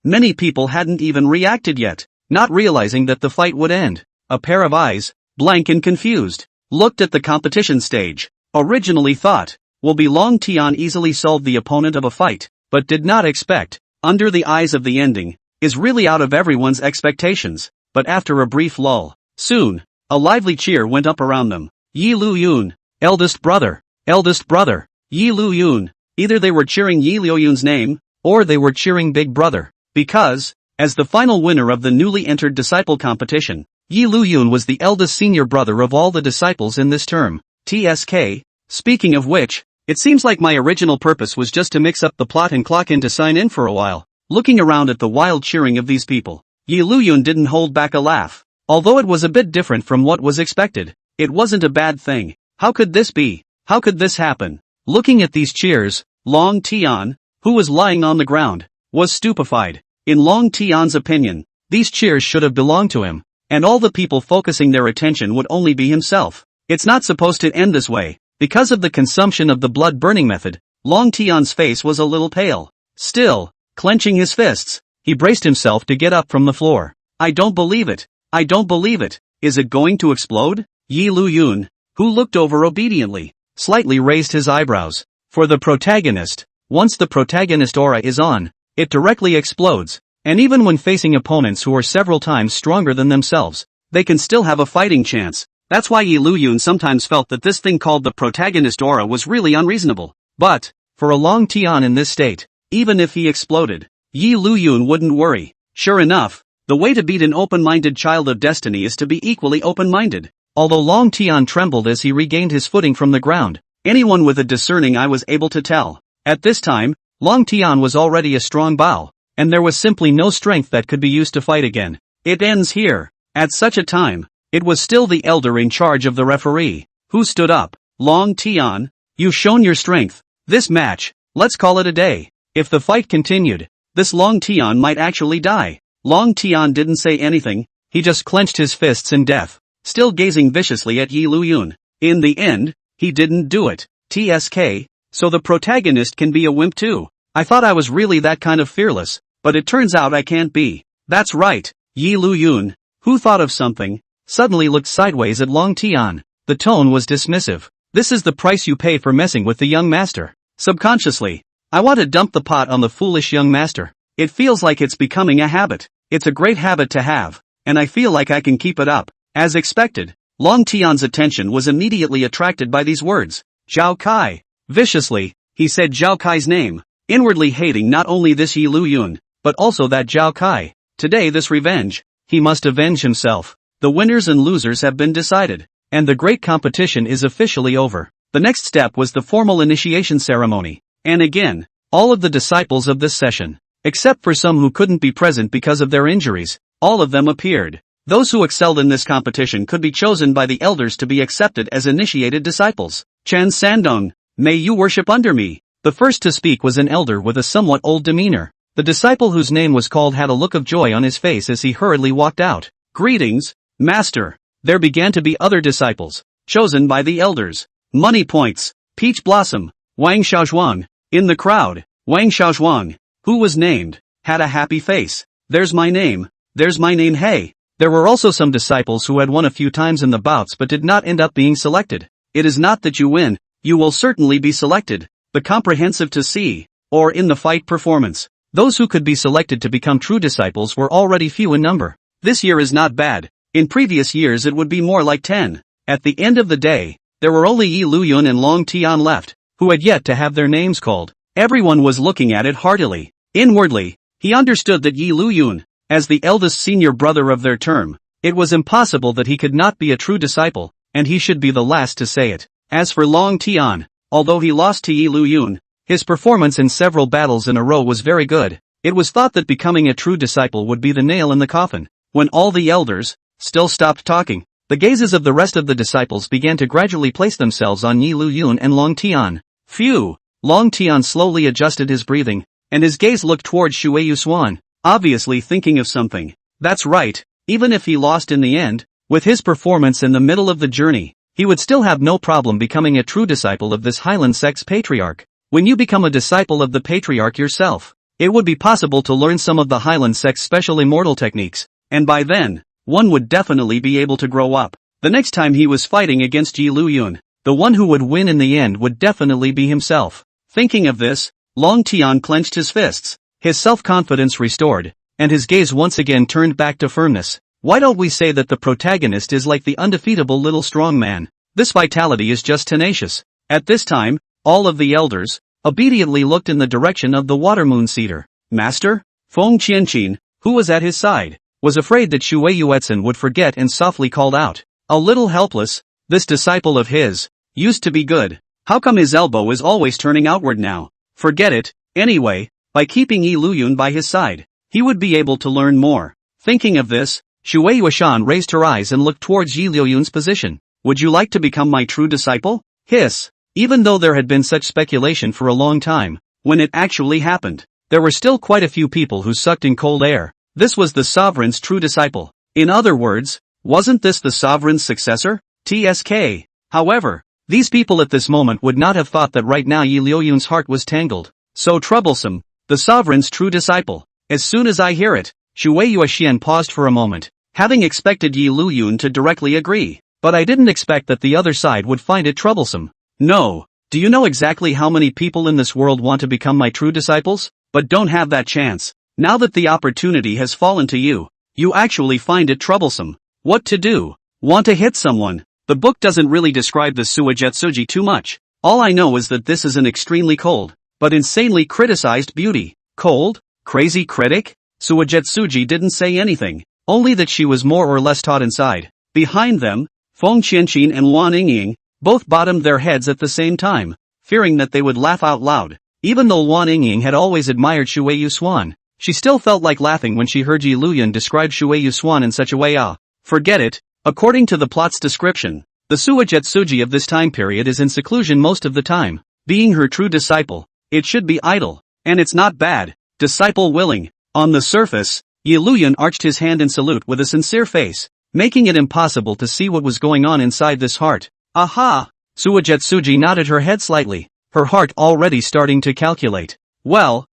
S1: Many people hadn't even reacted yet, not realizing that the fight would end. A pair of eyes, blank and confused, looked at the competition stage. Originally thought, will be Long Tian easily solved the opponent of a fight, but did not expect, under the eyes of the ending, is really out of everyone's expectations. But after a brief lull, soon, a lively cheer went up around them. Yi Liuyun, eldest brother, Yi Liuyun. Either they were cheering Yi Liuyun's name, or they were cheering Big Brother, because, as the final winner of the newly entered disciple competition, Yi Liuyun was the eldest senior brother of all the disciples in this term. TSK. Speaking of which, it seems like my original purpose was just to mix up the plot and clock in to sign in for a while. Looking around at the wild cheering of these people, Yi Liuyun didn't hold back a laugh. Although it was a bit different from what was expected, it wasn't a bad thing. How could this be? How could this happen? Looking at these cheers, Long Tian, who was lying on the ground, was stupefied. In Long Tian's opinion, these cheers should have belonged to him, and all the people focusing their attention would only be himself. It's not supposed to end this way. Because of the consumption of the blood burning method, Long Tian's face was a little pale. Still, clenching his fists, he braced himself to get up from the floor. I don't believe it. I don't believe it. Is it going to explode? Liuyun, who looked over obediently, slightly raised his eyebrows. For the protagonist, once the protagonist aura is on, it directly explodes, and even when facing opponents who are several times stronger than themselves, they can still have a fighting chance. That's why Liuyun sometimes felt that this thing called the protagonist aura was really unreasonable. But, for a long Tian in this state, even if he exploded, Liuyun wouldn't worry. Sure enough, the way to beat an open-minded child of destiny is to be equally open-minded. Although Long Tian trembled as he regained his footing from the ground, anyone with a discerning eye was able to tell. At this time, Long Tian was already a strong bao, and there was simply no strength that could be used to fight again. It ends here. At such a time, it was still the elder in charge of the referee, who stood up. Long Tian, you've shown your strength. This match, let's call it a day. If the fight continued, this Long Tian might actually die. Long Tian didn't say anything, he just clenched his fists in death, still gazing viciously at Liuyun. In the end, he didn't do it. TSK, so the protagonist can be a wimp too. I thought I was really that kind of fearless, but it turns out I can't be. That's right. Liuyun, who thought of something, suddenly looked sideways at Long Tian. The tone was dismissive. This is the price you pay for messing with the young master. Subconsciously, I want to dump the pot on the foolish young master. It feels like it's becoming a habit. It's a great habit to have, and I feel like I can keep it up. As expected, Long Tian's attention was immediately attracted by these words. Zhao Kai. Viciously, he said Zhao Kai's name, inwardly hating not only this Liuyun, but also that Zhao Kai. Today this revenge, he must avenge himself. The winners and losers have been decided, and the great competition is officially over. The next step was the formal initiation ceremony, and again, all of the disciples of this session, except for some who couldn't be present because of their injuries, all of them appeared. Those who excelled in this competition could be chosen by the elders to be accepted as initiated disciples. Transcending, may you worship under me. The first to speak was an elder with a somewhat old demeanor. The disciple whose name was called had a look of joy on his face as he hurriedly walked out. Greetings, Master. There began to be other disciples, chosen by the elders. Money Points, Peach Blossom, Wang Xiaozhuang. In the crowd, Wang Xiaozhuang, who was named, had a happy face. There's my name, hey. There were also some disciples who had won a few times in the bouts but did not end up being selected. It is not that you win, you will certainly be selected. The comprehensive to see, or in the fight performance. Those who could be selected to become true disciples were already few in number. This year is not bad. In previous years it would be more like 10. At the end of the day, there were only Liuyun and Long Tian left, who had yet to have their names called. Everyone was looking at it heartily. Inwardly, he understood that Liuyun, as the eldest senior brother of their term, it was impossible that he could not be a true disciple, and he should be the last to say it. As for Long Tian, although he lost to Liuyun, his performance in several battles in a row was very good. It was thought that becoming a true disciple would be the nail in the coffin. When all the elders still stopped talking, the gazes of the rest of the disciples began to gradually place themselves on Liuyun and Long Tian. Phew! Long Tian slowly adjusted his breathing, and his gaze looked toward Shui Yushuan, obviously thinking of something. That's right, even if he lost in the end, with his performance in the middle of the journey, he would still have no problem becoming a true disciple of this Hyland Sect's patriarch. When you become a disciple of the patriarch yourself, it would be possible to learn some of the Hyland Sect's special immortal techniques, and by then, one would definitely be able to grow up. The next time he was fighting against Liuyun, the one who would win in the end would definitely be himself. Thinking of this, Long Tian clenched his fists, his self-confidence restored, and his gaze once again turned back to firmness. Why don't we say that the protagonist is like the undefeatable little strong man? This vitality is just tenacious. At this time, all of the elders obediently looked in the direction of the water moon cedar. Master? Feng Qianqin, who was at his side, was afraid that Shui Yuetzin would forget and softly called out. A little helpless, this disciple of his used to be good. How come his elbow is always turning outward now? Forget it. Anyway, by keeping Liuyun by his side, he would be able to learn more. Thinking of this, Shui Yueshan raised her eyes and looked towards Liuyun's position. Would you like to become my true disciple? Hiss. Even though there had been such speculation for a long time, when it actually happened, there were still quite a few people who sucked in cold air. This was the sovereign's true disciple. In other words, wasn't this the sovereign's successor? TSK. However, these people at this moment would not have thought that right now Liuyun's heart was tangled. So troublesome. The sovereign's true disciple. as soon as I hear it. Shui Yuexian paused for a moment, having expected Yi Liuyun to directly agree, but I didn't expect that the other side would find it troublesome. No. Do you know exactly how many people in this world want to become my true disciples, but don't have that chance? Now that the opportunity has fallen to you, you actually find it troublesome. What to do? Want to hit someone? The book doesn't really describe the Suigetsuji too much. All I know is that this is an extremely cold, but insanely criticized beauty. Cold? Crazy critic? Suigetsuji didn't say anything, only that she was more or less taut inside. Behind them, Feng Qianqin and Wan Yingying both bottomed their heads at the same time, fearing that they would laugh out loud. Even though Wan Yingying had always admired Shui Yusuan, she still felt like laughing when she heard Yi Liuyun describe Shui Yusuan in such a way. Forget it. According to the plot's description, the Suigetsuji of this time period is in seclusion most of the time. Being her true disciple, it should be idle. And it's not bad. Disciple willing. On the surface, Yi Liuyun arched his hand in salute with a sincere face, making it impossible to see what was going on inside this heart. Aha! Suigetsuji nodded her head slightly, her heart already starting to calculate. Well,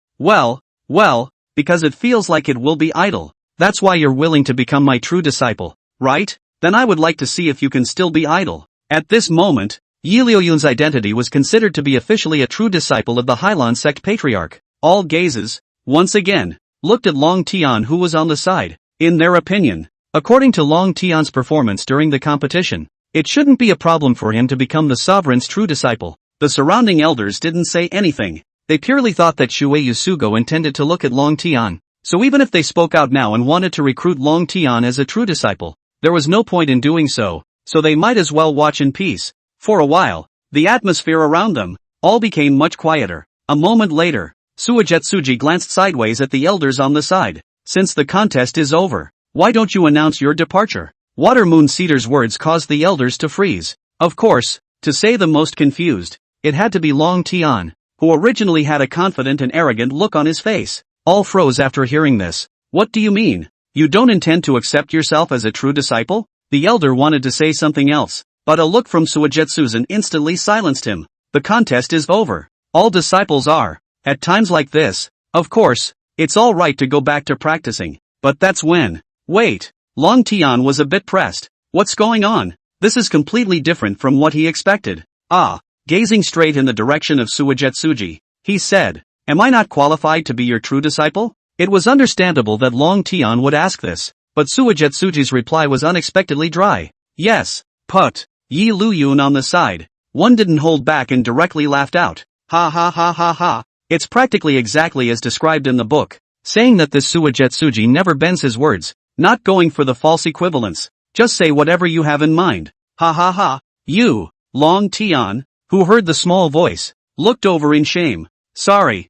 S1: because it feels like it will be idle. That's why you're willing to become my true disciple, right? Then I would like to see if you can still be idle. At this moment, Yi Liuyun's identity was considered to be officially a true disciple of the Hyland Sect patriarch. All gazes, once again, looked at Long Tian, who was on the side. In their opinion, according to Long Tian's performance during the competition, it shouldn't be a problem for him to become the sovereign's true disciple. The surrounding elders didn't say anything. They purely thought that Shui Yusugo intended to look at Long Tian. So even if they spoke out now and wanted to recruit Long Tian as a true disciple, there was no point in doing so they might as well watch in peace. For a while, the atmosphere around them all became much quieter. A moment later, Suigetsuji glanced sideways at the elders on the side. Since the contest is over, why don't you announce your departure? Water Moon Cedar's words caused the elders to freeze. Of course, to say the most confused, it had to be Long Tian, who originally had a confident and arrogant look on his face. All froze after hearing this. What do you mean? You don't intend to accept yourself as a true disciple? The elder wanted to say something else, but a look from Suigetsuzen instantly silenced him. The contest is over. All disciples are. At times like this, of course, it's all right to go back to practicing, but that's when. Wait. Long Tian was a bit pressed. What's going on? This is completely different from what he expected. Gazing straight in the direction of Suigetsuji, he said, am I not qualified to be your true disciple? It was understandable that Long Tian would ask this, but Suigetsuji's reply was unexpectedly dry. Yes, put. Yi Liuyun on the side. One didn't hold back and directly laughed out. Ha ha ha ha ha. It's practically exactly as described in the book, saying that this Suigetsuji never bends his words, not going for the false equivalence. Just say whatever you have in mind. Ha ha ha. You, Long Tian, who heard the small voice, looked over in shame. Sorry,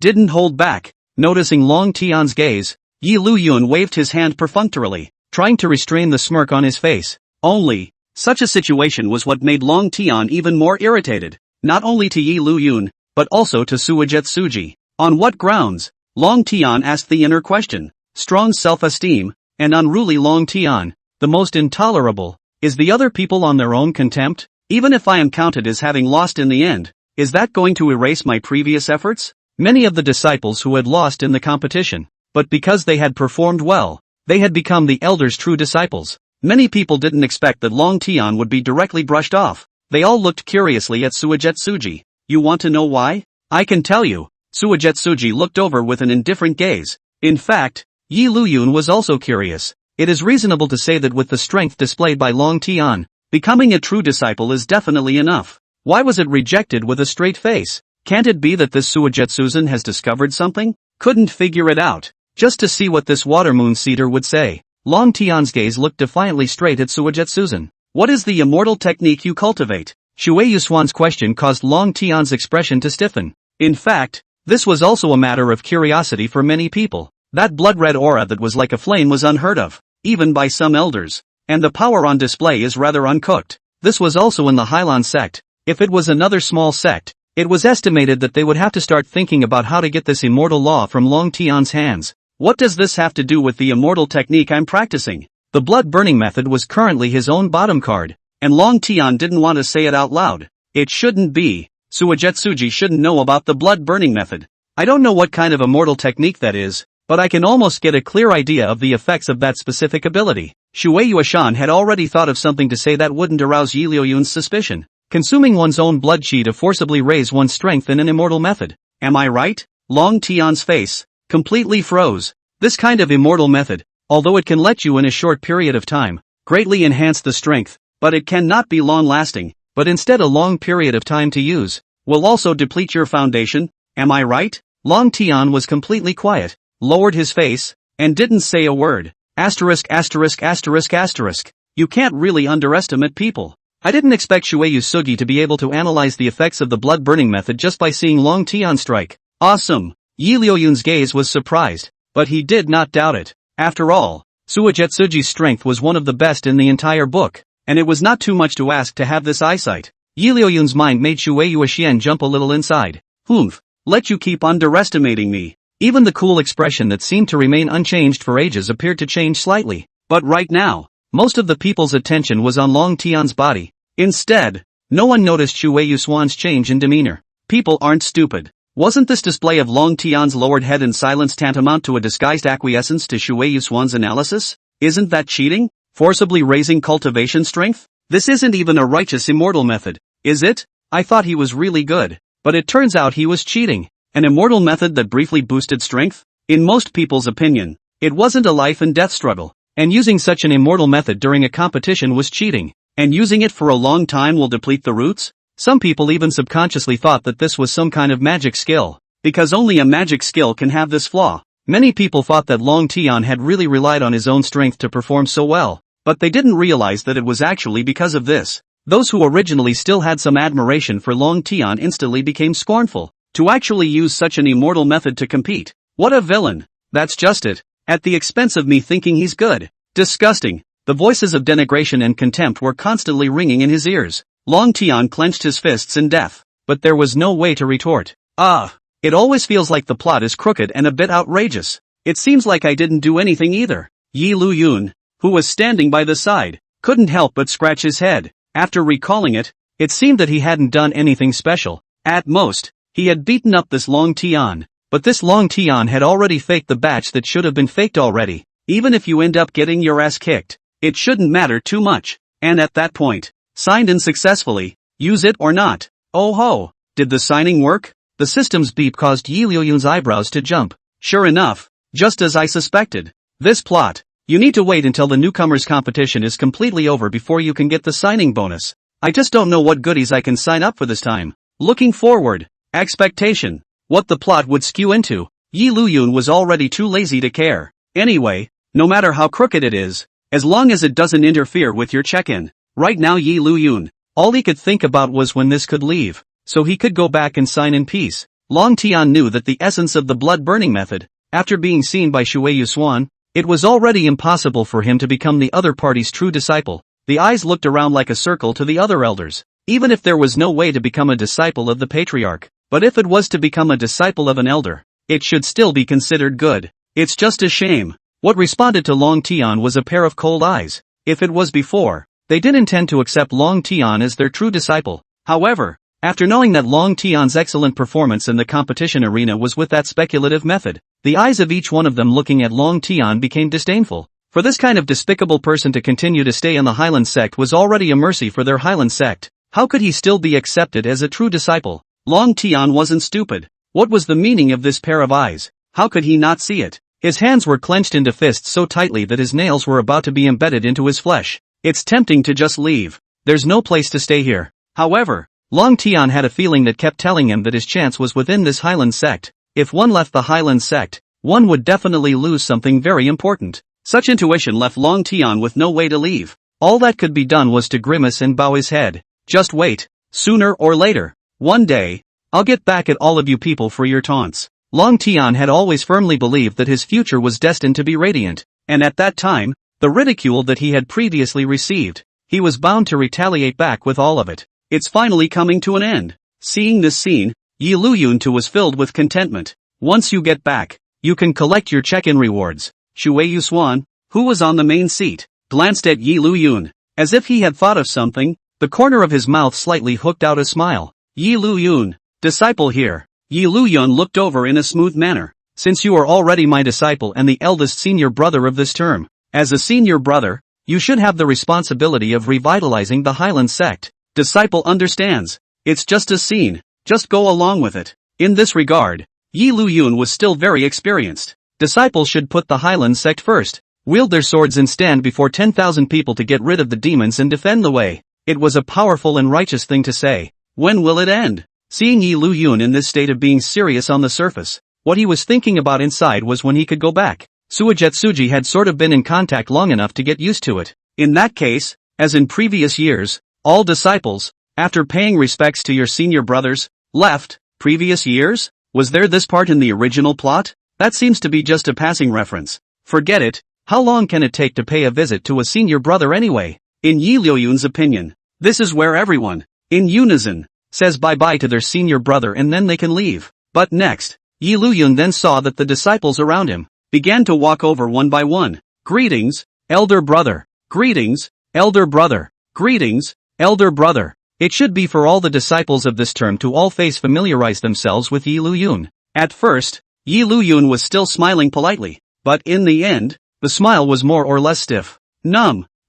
S1: didn't hold back. Noticing Long Tian's gaze, Yi Liuyun waved his hand perfunctorily, trying to restrain the smirk on his face. Only, such a situation was what made Long Tian even more irritated, not only to Yi Liuyun, but also to Suigetsuji. On what grounds? Long Tian asked the inner question. Strong self-esteem, and unruly Long Tian, the most intolerable. Is the other people on their own contempt? Even if I am counted as having lost in the end, is that going to erase my previous efforts? Many of the disciples who had lost in the competition, but because they had performed well, they had become the elders' true disciples. Many people didn't expect that Long Tian would be directly brushed off. They all looked curiously at Suigetsuji. You want to know why? I can tell you. Suigetsuji looked over with an indifferent gaze. In fact, Yi Liuyun was also curious. It is reasonable to say that with the strength displayed by Long Tian, becoming a true disciple is definitely enough. Why was it rejected with a straight face? Can't it be that this Suigetsuzen has discovered something? Couldn't figure it out. Just to see what this Water Moon Cedar would say. Long Tian's gaze looked defiantly straight at Suigetsuzen. What is the immortal technique you cultivate? Shui Yusuan's question caused Long Tian's expression to stiffen. In fact, this was also a matter of curiosity for many people. That blood-red aura that was like a flame was unheard of, even by some elders. And the power on display is rather uncooked. This was also in the Hyland Sect. If it was another small sect, it was estimated that they would have to start thinking about how to get this immortal law from Long Tian's hands. What does this have to do with the immortal technique I'm practicing? The blood-burning method was currently his own bottom card, and Long Tian didn't want to say it out loud. It shouldn't be. Suigetsuji shouldn't know about the blood-burning method. I don't know what kind of immortal technique that is, but I can almost get a clear idea of the effects of that specific ability. Shui Yuashan had already thought of something to say that wouldn't arouse Yi Liuyun's suspicion. Consuming one's own blood qi to forcibly raise one's strength in an immortal method. Am I right? Long Tian's face completely froze. This kind of immortal method, although it can let you in a short period of time greatly enhance the strength, but it cannot be long-lasting, but instead a long period of time to use, will also deplete your foundation. Am I right? Long Tian was completely quiet, lowered his face, and didn't say a word. Asterisk asterisk asterisk asterisk. You can't really underestimate people. I didn't expect Shui Yusugi to be able to analyze the effects of the blood-burning method just by seeing Long Tian strike. Awesome! Yi Liuyun's gaze was surprised, but he did not doubt it. After all, Suijetsuji's strength was one of the best in the entire book, and it was not too much to ask to have this eyesight. Yi Liuyun's mind made Shui Yuxian jump a little inside. Humph! Let you keep underestimating me. Even the cool expression that seemed to remain unchanged for ages appeared to change slightly. But right now, most of the people's attention was on Long Tian's body. Instead, no one noticed Shui Yusuan's change in demeanor. People aren't stupid. Wasn't this display of Long Tian's lowered head and silence tantamount to a disguised acquiescence to Shui Yusuan's analysis? Isn't that cheating? Forcibly raising cultivation strength? This isn't even a righteous immortal method, is it? I thought he was really good, but it turns out he was cheating. An immortal method that briefly boosted strength? In most people's opinion, it wasn't a life and death struggle, and using such an immortal method during a competition was cheating, and using it for a long time will deplete the roots? Some people even subconsciously thought that this was some kind of magic skill, because only a magic skill can have this flaw. Many people thought that Long Tian had really relied on his own strength to perform so well, but they didn't realize that it was actually because of this. Those who originally still had some admiration for Long Tian instantly became scornful. To actually use such an immortal method to compete. What a villain. That's just it. At the expense of me thinking he's good. Disgusting. The voices of denigration and contempt were constantly ringing in his ears. Long Tian clenched his fists in death, but there was no way to retort. It always feels like the plot is crooked and a bit outrageous. It seems like I didn't do anything either. Yi Liuyun, who was standing by the side, couldn't help but scratch his head. After recalling it, it seemed that he hadn't done anything special. At most, he had beaten up this Long Tian, but this Long Tian had already faked the batch that should have been faked already. Even if you end up getting your ass kicked, it shouldn't matter too much. And at that point, signed in successfully, use it or not. Oh ho, did the signing work? The system's beep caused Yi Liuyun's eyebrows to jump. Sure enough, just as I suspected. This plot, you need to wait until the newcomers competition is completely over before you can get the signing bonus. I just don't know what goodies I can sign up for this time. Looking forward. Expectation. What the plot would skew into. Yi Liuyun was already too lazy to care. Anyway, no matter how crooked it is, as long as it doesn't interfere with your check-in. Right now Yi Liuyun, all he could think about was when this could leave, so he could go back and sign in peace. Long Tian knew that the essence of the blood-burning method, after being seen by Shui Yusuan, it was already impossible for him to become the other party's true disciple. The eyes looked around like a circle to the other elders. Even if there was no way to become a disciple of the patriarch, but if it was to become a disciple of an elder, it should still be considered good. It's just a shame. What responded to Long Tian was a pair of cold eyes. If it was before, they did intend to accept Long Tian as their true disciple. However, after knowing that Long Tian's excellent performance in the competition arena was with that speculative method, the eyes of each one of them looking at Long Tian became disdainful. For this kind of despicable person to continue to stay in the Hyland Sect was already a mercy for their Hyland Sect. How could he still be accepted as a true disciple? Long Tian wasn't stupid. What was the meaning of this pair of eyes? How could he not see it? His hands were clenched into fists so tightly that his nails were about to be embedded into his flesh. It's tempting to just leave. There's no place to stay here. However, Long Tian had a feeling that kept telling him that his chance was within this Hyland Sect. If one left the Hyland Sect, one would definitely lose something very important. Such intuition left Long Tian with no way to leave. All that could be done was to grimace and bow his head. Just wait. Sooner or later. One day, I'll get back at all of you people for your taunts. Long Tian had always firmly believed that his future was destined to be radiant, and at that time, the ridicule that he had previously received, he was bound to retaliate back with all of it. It's finally coming to an end. Seeing this scene, Yi Liuyun too was filled with contentment. Once you get back, you can collect your check-in rewards. Shui Yusuan, who was on the main seat, glanced at Yi Liuyun. As if he had thought of something, the corner of his mouth slightly hooked out a smile. Yi Liuyun, disciple here. Yi Liuyun looked over in a smooth manner. Since you are already my disciple and the eldest senior brother of this term, as a senior brother, you should have the responsibility of revitalizing the Hyland Sect. Disciple understands. It's just a scene, just go along with it. In this regard, Yi Liuyun was still very experienced. Disciples should put the Hyland Sect first, wield their swords and stand before 10,000 people to get rid of the demons and defend the way. It was a powerful and righteous thing to say. When will it end? Seeing Yi Liuyun in this state of being serious on the surface, what he was thinking about inside was when he could go back. Suigetsuji had sort of been in contact long enough to get used to it. In that case, as in previous years, all disciples, after paying respects to your senior brothers, left. Previous years? Was there this part in the original plot? That seems to be just a passing reference. Forget it. How long can it take to pay a visit to a senior brother anyway? In Yi Liuyun's opinion, this is where everyone, in unison, says bye-bye to their senior brother and then they can leave. But next, Yi Liuyun then saw that the disciples around him began to walk over one by one. Greetings, elder brother. Greetings, elder brother. Greetings, elder brother. It should be for all the disciples of this term to all face familiarize themselves with Yi Liuyun. At first, Yi Liuyun was still smiling politely, but in the end, the smile was more or less stiff.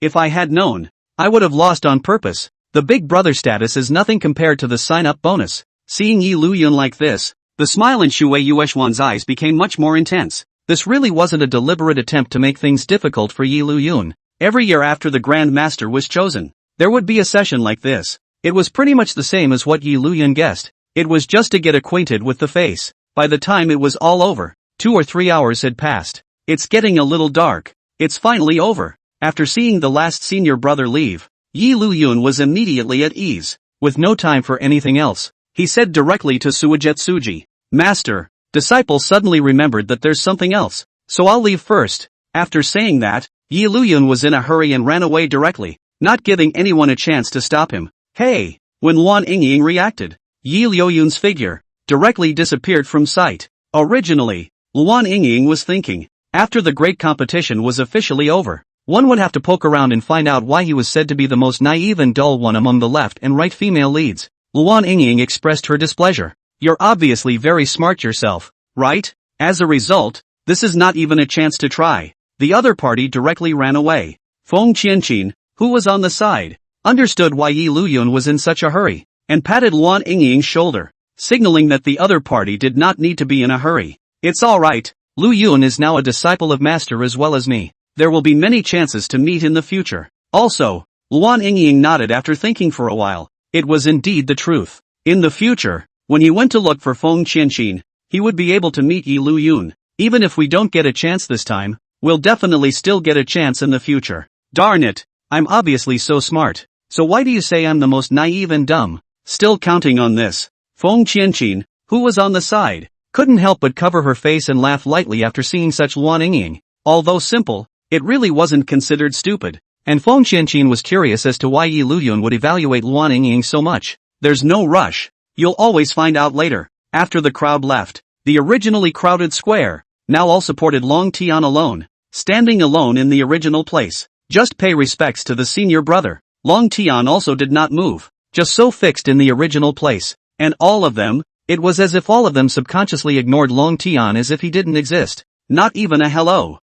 S1: If I had known, I would have lost on purpose. The big brother status is nothing compared to the sign-up bonus. Seeing Yi Liuyun like this, the smile in Shui Yueshuan's eyes became much more intense. This really wasn't a deliberate attempt to make things difficult for Yi Liuyun. Every year after the Grand Master was chosen, there would be a session like this. It was pretty much the same as what Yi Liuyun guessed. It was just to get acquainted with the face. By the time it was all over, 2 or 3 hours had passed. It's getting a little dark. It's finally over. After seeing the last senior brother leave, Yi Liuyun was immediately at ease. With no time for anything else, he said directly to Suigetsuji, Master, disciple suddenly remembered that there's something else, so I'll leave first. After saying that, Yi Liuyun was in a hurry and ran away directly, not giving anyone a chance to stop him. Hey! When Luan Yingying reacted, Yi Liuyun's figure directly disappeared from sight. Originally, Luan Yingying was thinking, after the great competition was officially over, one would have to poke around and find out why he was said to be the most naive and dull one among the left and right female leads. Luan Yingying expressed her displeasure. You're obviously very smart yourself, right? As a result, this is not even a chance to try. The other party directly ran away. Feng Qianqin, who was on the side, understood why Yi Liuyun was in such a hurry, and patted Luan Yingying's shoulder, signaling that the other party did not need to be in a hurry. It's alright, Liuyun is now a disciple of Master as well as me. There will be many chances to meet in the future. Also, Luan Yingying nodded after thinking for a while. It was indeed the truth. In the future, when he went to look for Feng Qianqin, he would be able to meet Yi Liuyun. Even if we don't get a chance this time, we'll definitely still get a chance in the future. Darn it, I'm obviously so smart. So why do you say I'm the most naive and dumb? Still counting on this. Feng Qianqin, who was on the side, couldn't help but cover her face and laugh lightly after seeing such Luan Yingying. Although simple, it really wasn't considered stupid. And Feng Qianqin was curious as to why Yi Liuyun would evaluate Luan Yingying so much. There's no rush. You'll always find out later. After the crowd left, the originally crowded square now all supported Long Tian alone, standing alone in the original place. Just pay respects to the senior brother. Long Tian also did not move, just so fixed in the original place. And all of them, it was as if all of them subconsciously ignored Long Tian as if he didn't exist. Not even a hello.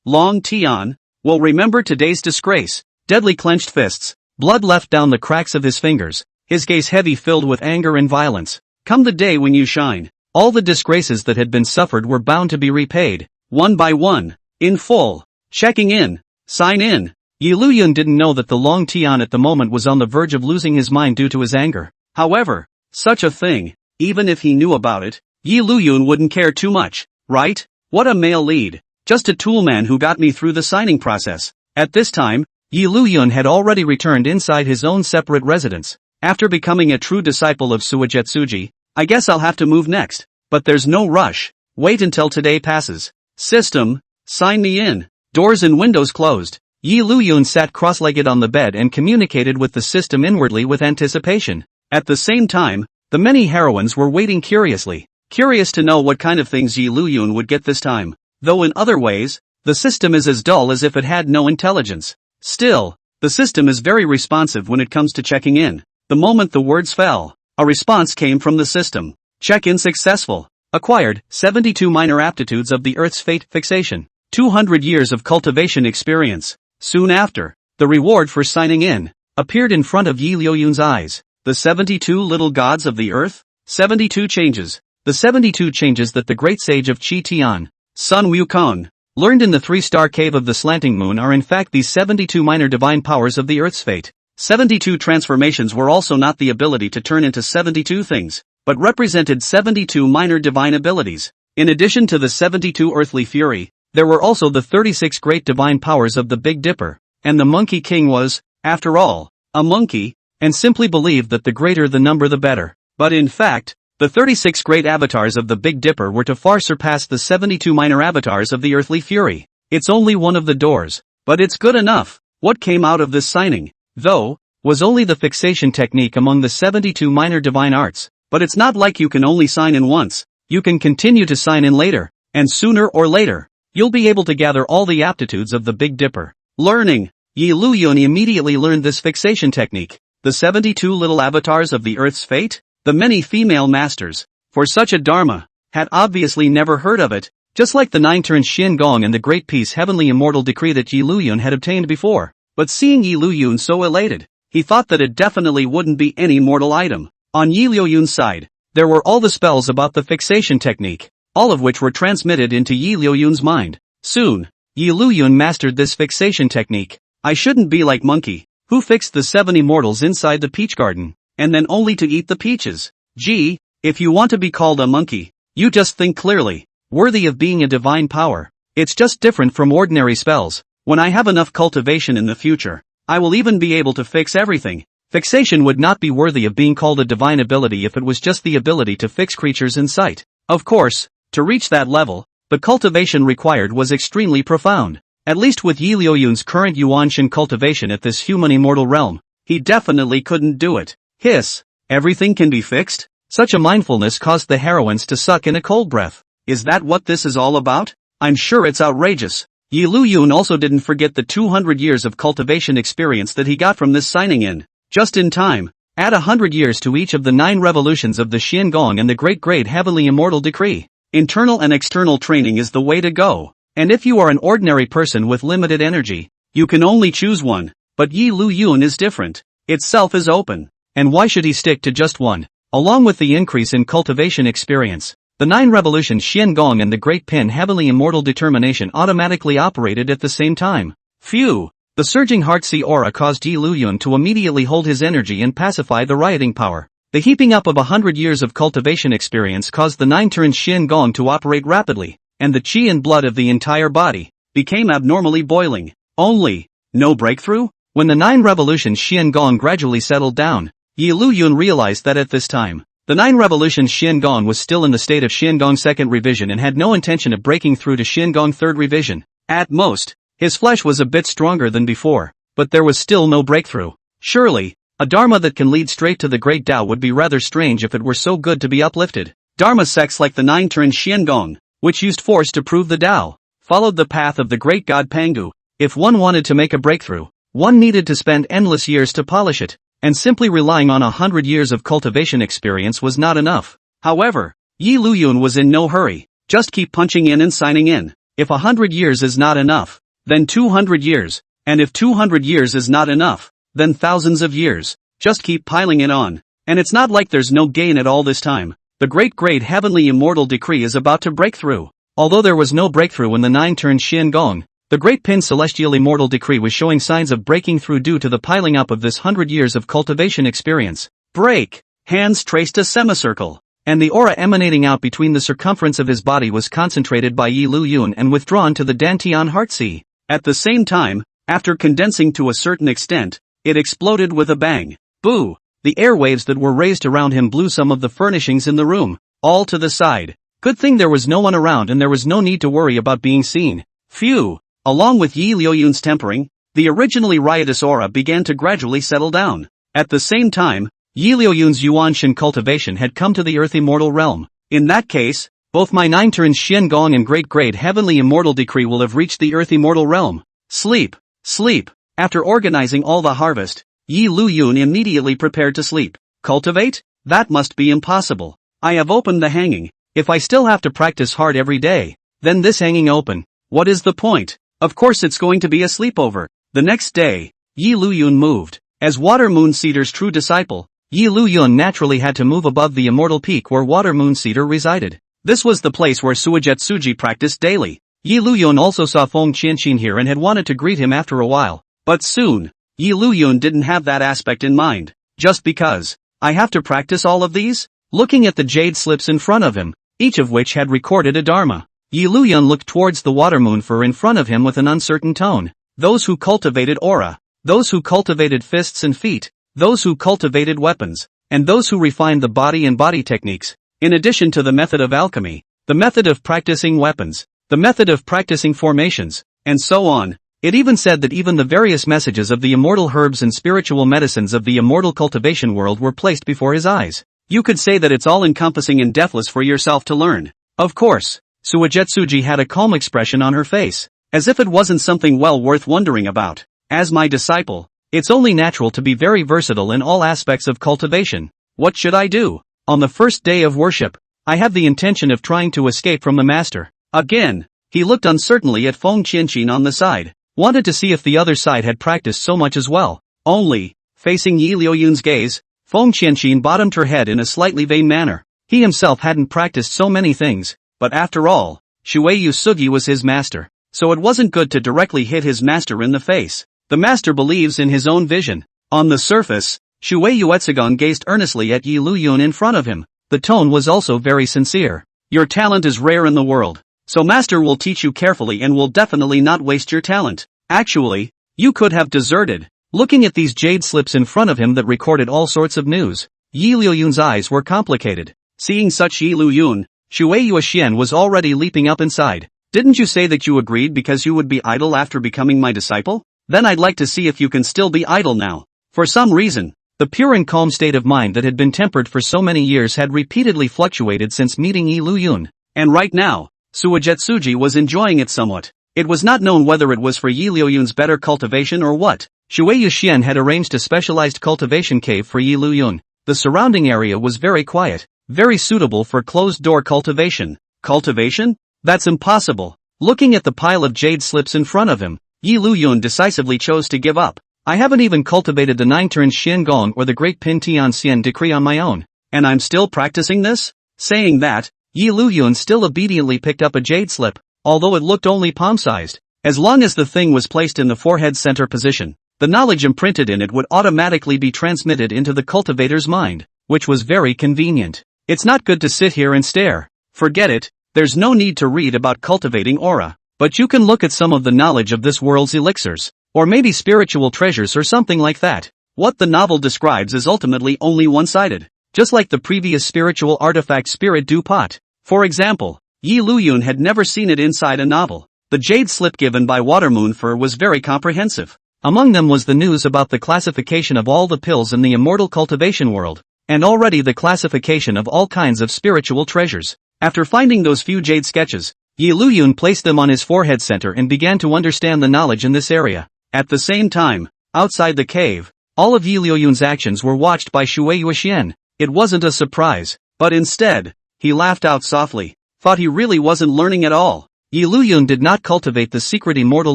S1: Long Tian, will remember today's disgrace. Deadly clenched fists, blood left down the cracks of his fingers, his gaze heavy filled with anger and violence. Come the day when you shine. All the disgraces that had been suffered were bound to be repaid, one by one, in full. Checking in. Sign in. Yi Liuyun didn't know that the Long Tian at the moment was on the verge of losing his mind due to his anger. However, such a thing, even if he knew about it, Yi Liuyun wouldn't care too much, right? What a male lead. Just a toolman who got me through the signing process. At this time, Yi Liuyun had already returned inside his own separate residence. After becoming a true disciple of Suigetsuji, I guess I'll have to move next. But there's no rush. Wait until today passes. System, sign me in. Doors and windows closed. Yi Liuyun sat cross-legged on the bed and communicated with the system inwardly with anticipation. At the same time, the many heroines were waiting curiously, curious to know what kind of things Yi Liuyun would get this time. Though in other ways, the system is as dull as if it had no intelligence. Still, the system is very responsive when it comes to checking in. The moment the words fell, a response came from the system. Check-in successful. Acquired 72 minor aptitudes of the Earth's fate fixation. 200 years of cultivation experience. Soon after, the reward for signing in appeared in front of Yi Liuyun's eyes. The 72 little gods of the earth? 72 changes. The 72 changes that the great sage of Tian, Sun Wukong, learned in the 3-star cave of the slanting moon are in fact these 72 minor divine powers of the earth's fate. 72 transformations were also not the ability to turn into 72 things, but represented 72 minor divine abilities. In addition to the 72 earthly fury, there were also the 36 great divine powers of the Big Dipper, and the Monkey King was, after all, a monkey, and simply believed that the greater the number the better. But in fact, the 36 great avatars of the Big Dipper were to far surpass the 72 minor avatars of the earthly fury. It's only one of the doors, but it's good enough. What came out of this signing, though, was only the fixation technique among the 72 minor divine arts. But it's not like you can only sign in once. You can continue to sign in later, and sooner or later, you'll be able to gather all the aptitudes of the Big Dipper. Learning. Yi Liuyun immediately learned this fixation technique. The 72 little avatars of the Earth's fate? The many female masters, for such a dharma, had obviously never heard of it, just like the 9 turns Xian Gong and the Great Peace Heavenly Immortal Decree that Yi Liuyun had obtained before. But seeing Yi Liuyun so elated, he thought that it definitely wouldn't be any mortal item. On Yi Liuyun's side, there were all the spells about the fixation technique, all of which were transmitted into Yi Liuyun's mind. Soon, Yi Liuyun mastered this fixation technique. I shouldn't be like Monkey, who fixed the 7 immortals inside the peach garden, and then only to eat the peaches. Gee, if you want to be called a monkey, you just think clearly, worthy of being a divine power. It's just different from ordinary spells. When I have enough cultivation in the future, I will even be able to fix everything. Fixation would not be worthy of being called a divine ability if it was just the ability to fix creatures in sight. Of course, to reach that level, the cultivation required was extremely profound. At least with Yi Liuyun's current Yuanshan cultivation at this human immortal realm, he definitely couldn't do it. Hiss. Everything can be fixed? Such a mindfulness caused the heroines to suck in a cold breath. Is that what this is all about? I'm sure it's outrageous. Yi Liuyun also didn't forget the 200 years of cultivation experience that he got from this signing in. Just in time. Add 100 years to each of the 9 revolutions of the Xian Gong and the Great Heavenly Immortal Decree. Internal and external training is the way to go. And if you are an ordinary person with limited energy, you can only choose one. But Yi Liuyun is different. Itself is open. And why should he stick to just one? Along with the increase in cultivation experience, the 9 revolutions Xian Gong and the Great Pin Heavenly Immortal Determination automatically operated at the same time. Phew! The surging Heartsea aura caused Yi Liuyun to immediately hold his energy and pacify the rioting power. The heaping up of 100 years of cultivation experience caused the 9 turns Xian Gong to operate rapidly, and the qi and blood of the entire body became abnormally boiling. Only, no breakthrough? When the 9 revolutions Xian Gong gradually settled down, Yi Liuyun realized that at this time, the 9 revolutions Xian Gong was still in the state of Xian Gong 2nd revision and had no intention of breaking through to Xian Gong 3rd revision. At most, his flesh was a bit stronger than before, but there was still no breakthrough. Surely, a dharma that can lead straight to the great Tao would be rather strange if it were so good to be uplifted. Dharma sects like the 9 turns Xian Gong, which used force to prove the Tao, followed the path of the great god Pangu. If one wanted to make a breakthrough, one needed to spend endless years to polish it, and simply relying on 100 years of cultivation experience was not enough. However, Yi Liuyun was in no hurry. Just keep punching in and signing in. If 100 years is not enough, then 200 years, and if 200 years is not enough, then thousands of years. Just keep piling it on. And it's not like there's no gain at all this time. The great heavenly immortal decree is about to break through. Although there was no breakthrough in the 9 turns Xian Gong, the Great Pin Celestial Immortal Decree was showing signs of breaking through due to the piling up of this 100 years of cultivation experience. Break! Hands traced a semicircle, and the aura emanating out between the circumference of his body was concentrated by Yi Liuyun and withdrawn to the Dantian Heartsea. At the same time, after condensing to a certain extent, it exploded with a bang. Boo! The airwaves that were raised around him blew some of the furnishings in the room, all to the side. Good thing there was no one around and there was no need to worry about being seen. Phew! Along with Yi Liuyun's tempering, the originally riotous aura began to gradually settle down. At the same time, Yi Liuyun's Yuanshan cultivation had come to the Earth Immortal Realm. In that case, both my 9 turns Xian Gong and Great Heavenly Immortal Decree will have reached the Earth Immortal Realm. Sleep! Sleep! After organizing all the harvest, Yi Liuyun immediately prepared to sleep. Cultivate? That must be impossible. I have opened the hanging. If I still have to practice hard every day, then this hanging open, what is the point? Of course it's going to be a sleepover. The next day, Yi Liuyun moved. As Water Moon Cedars' true disciple, Yi Liuyun naturally had to move above the immortal peak where Water Moon Cedar resided. This was the place where Suijetsuji practiced daily. Yi Liuyun also saw Feng Qianqin here and had wanted to greet him after a while. But soon, Yi Liuyun didn't have that aspect in mind. Just because. I have to practice all of these? Looking at the jade slips in front of him, each of which had recorded a dharma, Yi Liuyun looked towards the water moon fur in front of him with an uncertain tone. Those who cultivated aura, those who cultivated fists and feet, those who cultivated weapons, and those who refined the body and body techniques, in addition to the method of alchemy, the method of practicing weapons, the method of practicing formations, and so on. It even said that even the various messages of the immortal herbs and spiritual medicines of the immortal cultivation world were placed before his eyes. You could say that it's all-encompassing and deathless for yourself to learn. Of course, Suijetsuji had a calm expression on her face, as if it wasn't something well worth wondering about. As my disciple, it's only natural to be very versatile in all aspects of cultivation. What should I do? On the first day of worship, I have the intention of trying to escape from the master. Again, he looked uncertainly at Feng Qianqin on the side, wanted to see if the other side had practiced so much as well. Only, facing Yi Liuyun's gaze, Feng Qianqin bottomed her head in a slightly vain manner. He himself hadn't practiced so many things, but after all, Shuei Sugi was his master, so it wasn't good to directly hit his master in the face. The master believes in his own vision. On the surface, Shuei Etsugang gazed earnestly at Yi Liuyun in front of him. The tone was also very sincere. Your talent is rare in the world, so master will teach you carefully and will definitely not waste your talent. Actually, you could have deserted. Looking at these jade slips in front of him that recorded all sorts of news, Yi Liuyun's eyes were complicated. Seeing such Yi Liuyun, Shuei Xian was already leaping up inside. Didn't you say that you agreed because you would be idle after becoming my disciple? Then I'd like to see if you can still be idle now. For some reason, the pure and calm state of mind that had been tempered for so many years had repeatedly fluctuated since meeting Yi Liuyun. And right now, Suijetsuji was enjoying it somewhat. It was not known whether it was for Yi Liuyun's better cultivation or what. Shuei Xian had arranged a specialized cultivation cave for Yi Liuyun. The surrounding area was very quiet, very suitable for closed-door cultivation. Cultivation? That's impossible. Looking at the pile of jade slips in front of him, Yi Liuyun decisively chose to give up. I haven't even cultivated the 9 turns Xian Gong or the Great Pin Tian Xian decree on my own. And I'm still practicing this? Saying that, Yi Liuyun still obediently picked up a jade slip, although it looked only palm-sized. As long as the thing was placed in the forehead center position, the knowledge imprinted in it would automatically be transmitted into the cultivator's mind, which was very convenient. It's not good to sit here and stare. Forget it, there's no need to read about cultivating aura, but you can look at some of the knowledge of this world's elixirs, or maybe spiritual treasures or something like that. What the novel describes is ultimately only one-sided, just like the previous spiritual artifact Spirit du Pot. For example, Yi Liuyun had never seen it inside a novel. The jade slip given by Watermoon Fur was very comprehensive. Among them was the news about the classification of all the pills in the immortal cultivation world, and already the classification of all kinds of spiritual treasures. After finding those few jade sketches, Yi Liuyun placed them on his forehead center and began to understand the knowledge in this area. At the same time, outside the cave, all of Yi Liuyun's actions were watched by Shuei Xian. It wasn't a surprise, but instead, he laughed out softly, thought he really wasn't learning at all. Yi Liuyun did not cultivate the secret immortal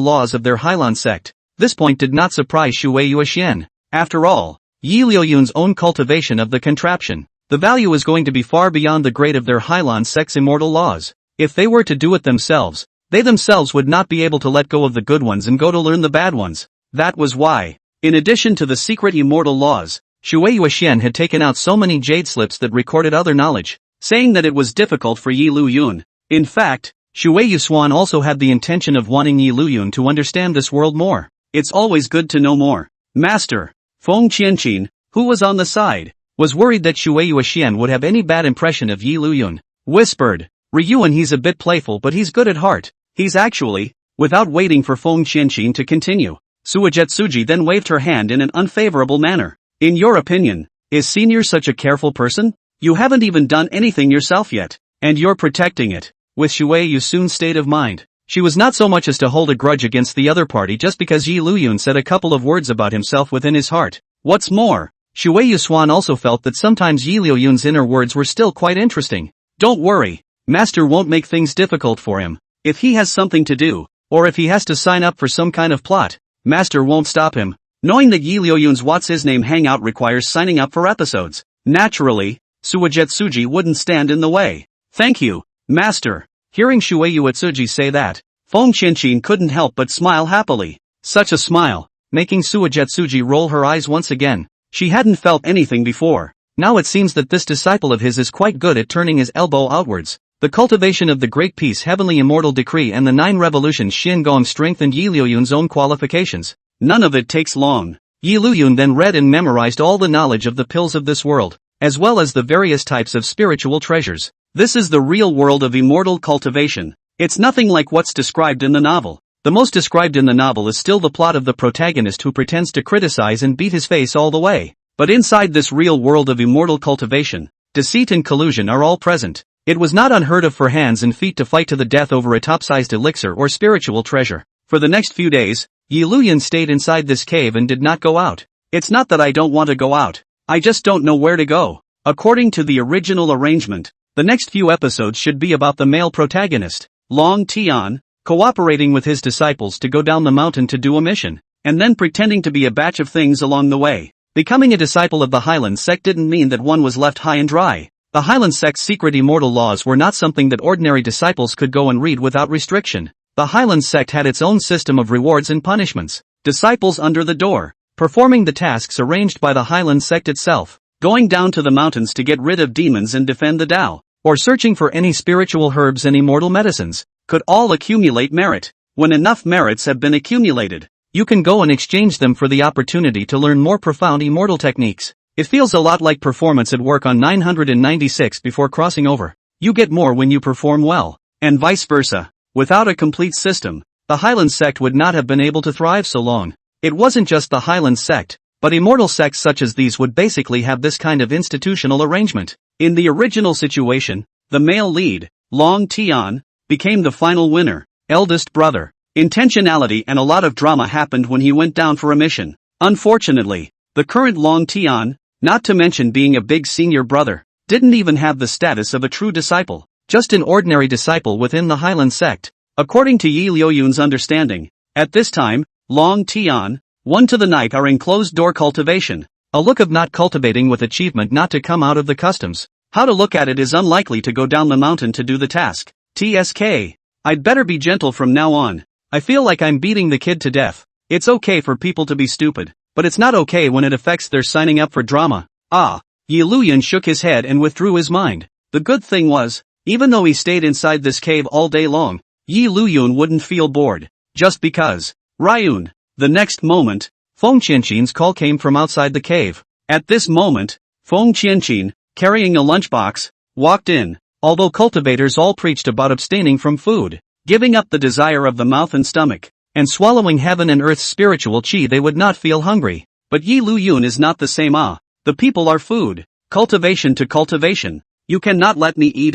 S1: laws of their Hyland Sect. This point did not surprise Shuei Xian. After all, Yi Liuyun's own cultivation of the contraption, the value is going to be far beyond the grade of their Hyland Sect's immortal laws. If they were to do it themselves, they themselves would not be able to let go of the good ones and go to learn the bad ones. That was why, in addition to the secret immortal laws, Shuei Xian had taken out so many jade slips that recorded other knowledge, saying that it was difficult for Yi Liuyun. In fact, Shuei Xuan also had the intention of wanting Yi Liuyun to understand this world more. It's always good to know more. Master, Feng Qianqin, who was on the side, was worried that Shuei Xian would have any bad impression of Yi Liuyun. Whispered, Ryuan, he's a bit playful but he's good at heart. He's actually, without waiting for Feng Qianqin to continue, Suijetsuji then waved her hand in an unfavorable manner. In your opinion, is Senior such a careful person? You haven't even done anything yourself yet, and you're protecting it. With Shuei Yusun's state of mind, she was not so much as to hold a grudge against the other party just because Yi Liuyun said a couple of words about himself within his heart. What's more, Shui Yushuan also felt that sometimes Yi Liuyun's inner words were still quite interesting. Don't worry. Master won't make things difficult for him. If he has something to do, or if he has to sign up for some kind of plot, Master won't stop him. Knowing that Yi Liuyun's what's-his-name hangout requires signing up for episodes, naturally, Suijetsuji wouldn't stand in the way. Thank you, Master. Hearing Shui Yuetsuji say that, Feng Qianqin couldn't help but smile happily. Such a smile, making Suijetsuji roll her eyes once again. She hadn't felt anything before. Now it seems that this disciple of his is quite good at turning his elbow outwards. The cultivation of the Great Peace Heavenly Immortal Decree and the 9 Revolutions Xin Gong strengthened Yi Liuyun's own qualifications. None of it takes long. Yi Liuyun then read and memorized all the knowledge of the pills of this world, as well as the various types of spiritual treasures. This is the real world of immortal cultivation. It's nothing like what's described in the novel. The most described in the novel is still the plot of the protagonist who pretends to criticize and beat his face all the way. But inside this real world of immortal cultivation, deceit and collusion are all present. It was not unheard of for hands and feet to fight to the death over a top-sized elixir or spiritual treasure. For the next few days, Yi Liuyun stayed inside this cave and did not go out. It's not that I don't want to go out. I just don't know where to go. According to the original arrangement, the next few episodes should be about the male protagonist, Long Tian, cooperating with his disciples to go down the mountain to do a mission, and then pretending to be a batch of things along the way. Becoming a disciple of the Hyland Sect didn't mean that one was left high and dry. The Hyland Sect's secret immortal laws were not something that ordinary disciples could go and read without restriction. The Hyland Sect had its own system of rewards and punishments. Disciples under the door, performing the tasks arranged by the Hyland Sect itself, going down to the mountains to get rid of demons and defend the Tao, or searching for any spiritual herbs and immortal medicines, could all accumulate merit. When enough merits have been accumulated, you can go and exchange them for the opportunity to learn more profound immortal techniques. It feels a lot like performance at work on 996 before crossing over. You get more when you perform well, and vice versa. Without a complete system, the Hyland Sect would not have been able to thrive so long. It wasn't just the Hyland Sect, but immortal sects such as these would basically have this kind of institutional arrangement. In the original situation, the male lead, Long Tian, became the final winner, eldest brother. Intentionality and a lot of drama happened when he went down for a mission. Unfortunately, the current Long Tian, not to mention being a big senior brother, didn't even have the status of a true disciple, just an ordinary disciple within the Hyland Sect. According to Yi Liuyun's understanding, at this time, Long Tian, one to the night are in closed-door cultivation, a look of not cultivating with achievement not to come out of the customs. How to look at it is unlikely to go down the mountain to do the task. TSK. I'd better be gentle from now on. I feel like I'm beating the kid to death. It's okay for people to be stupid, but it's not okay when it affects their signing up for drama. Yi Liuyun shook his head and withdrew his mind. The good thing was, even though he stayed inside this cave all day long, Yi Liuyun wouldn't feel bored, just because. Ryun. The next moment, Feng Qianqin's call came from outside the cave. At this moment, Feng Qianqin, carrying a lunchbox, walked in. Although cultivators all preached about abstaining from food, giving up the desire of the mouth and stomach, and swallowing heaven and earth's spiritual chi, they would not feel hungry. But Yi Liuyun is not the same. The people are food. Cultivation to cultivation. You cannot let me eat.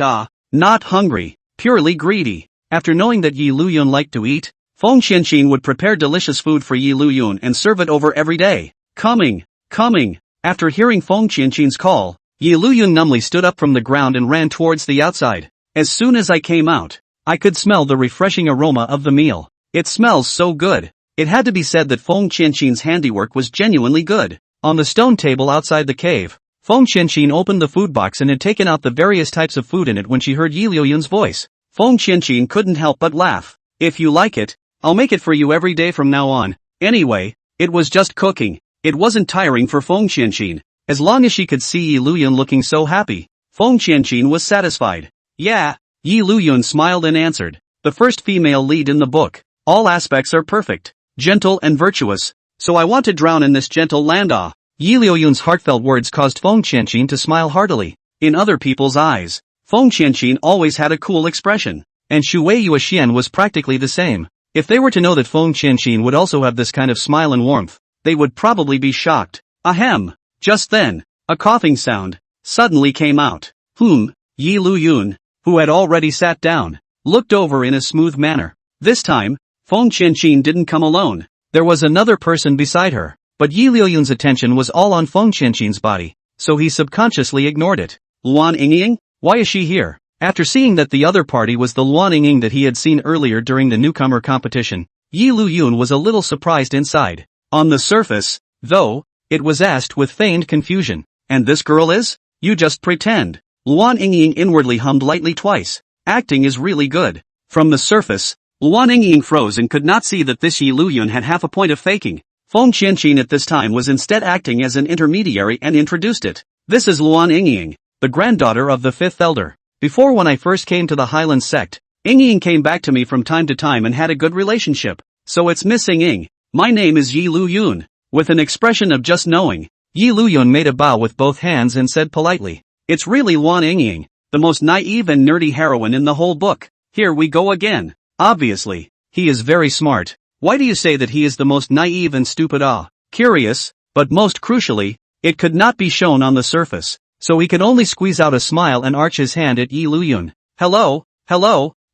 S1: Not hungry, purely greedy. After knowing that Yi Liuyun liked to eat, Feng Qianqin would prepare delicious food for Yi Liuyun and serve it over every day. Coming. After hearing Feng Qianqin's call, Yi Liuyun numbly stood up from the ground and ran towards the outside. As soon as I came out, I could smell the refreshing aroma of the meal. It smells so good. It had to be said that Feng Qianqin's handiwork was genuinely good. On the stone table outside the cave, Feng Qianqin opened the food box and had taken out the various types of food in it when she heard Yi Liuyun's voice. Feng Qianqin couldn't help but laugh. If you like it, I'll make it for you every day from now on. Anyway, it was just cooking. It wasn't tiring for Feng Qianqin. As long as she could see Yi Liuyun looking so happy, Feng Qianqin was satisfied. Yeah, Yi Liuyun smiled and answered. The first female lead in the book. All aspects are perfect, gentle and virtuous, so I want to drown in this gentle land. Yi Liuyun's heartfelt words caused Feng Qianqin to smile heartily. In other people's eyes, Feng Qianqin always had a cool expression, and Shui Yuxian was practically the same. If they were to know that Feng Qianqin would also have this kind of smile and warmth, they would probably be shocked. Ahem. Just then, a coughing sound suddenly came out. Yi Liuyun, who had already sat down, looked over in a smooth manner. This time, Feng Qianqin didn't come alone. There was another person beside her. But Yi Liuyun's attention was all on Feng Qianqin's body, so he subconsciously ignored it. Luan Yingying? Why is she here? After seeing that the other party was the Luan Yingying that he had seen earlier during the newcomer competition, Yi Liuyun was a little surprised inside. On the surface, though, it was asked with feigned confusion. And this girl is? You just pretend. Luan Yingying inwardly hummed lightly twice. Acting is really good. From the surface, Luan Yingying froze and could not see that this Yi Liuyun had half a point of faking. Feng Qianqin at this time was instead acting as an intermediary and introduced it. This is Luan Yingying, the granddaughter of the fifth elder. Before, when I first came to the Hyland Sect, Yingying came back to me from time to time and had a good relationship. So it's Miss Yingying. My name is Yi Liuyun. With an expression of just knowing, Yi Liuyun made a bow with both hands and said politely, it's really Luan Yingying, the most naive and nerdy heroine in the whole book. Here we go again. Obviously, he is very smart. Why do you say that he is the most naive and stupid? Curious, but most crucially, it could not be shown on the surface, so he could only squeeze out a smile and arch his hand at Yi Liuyun. Hello,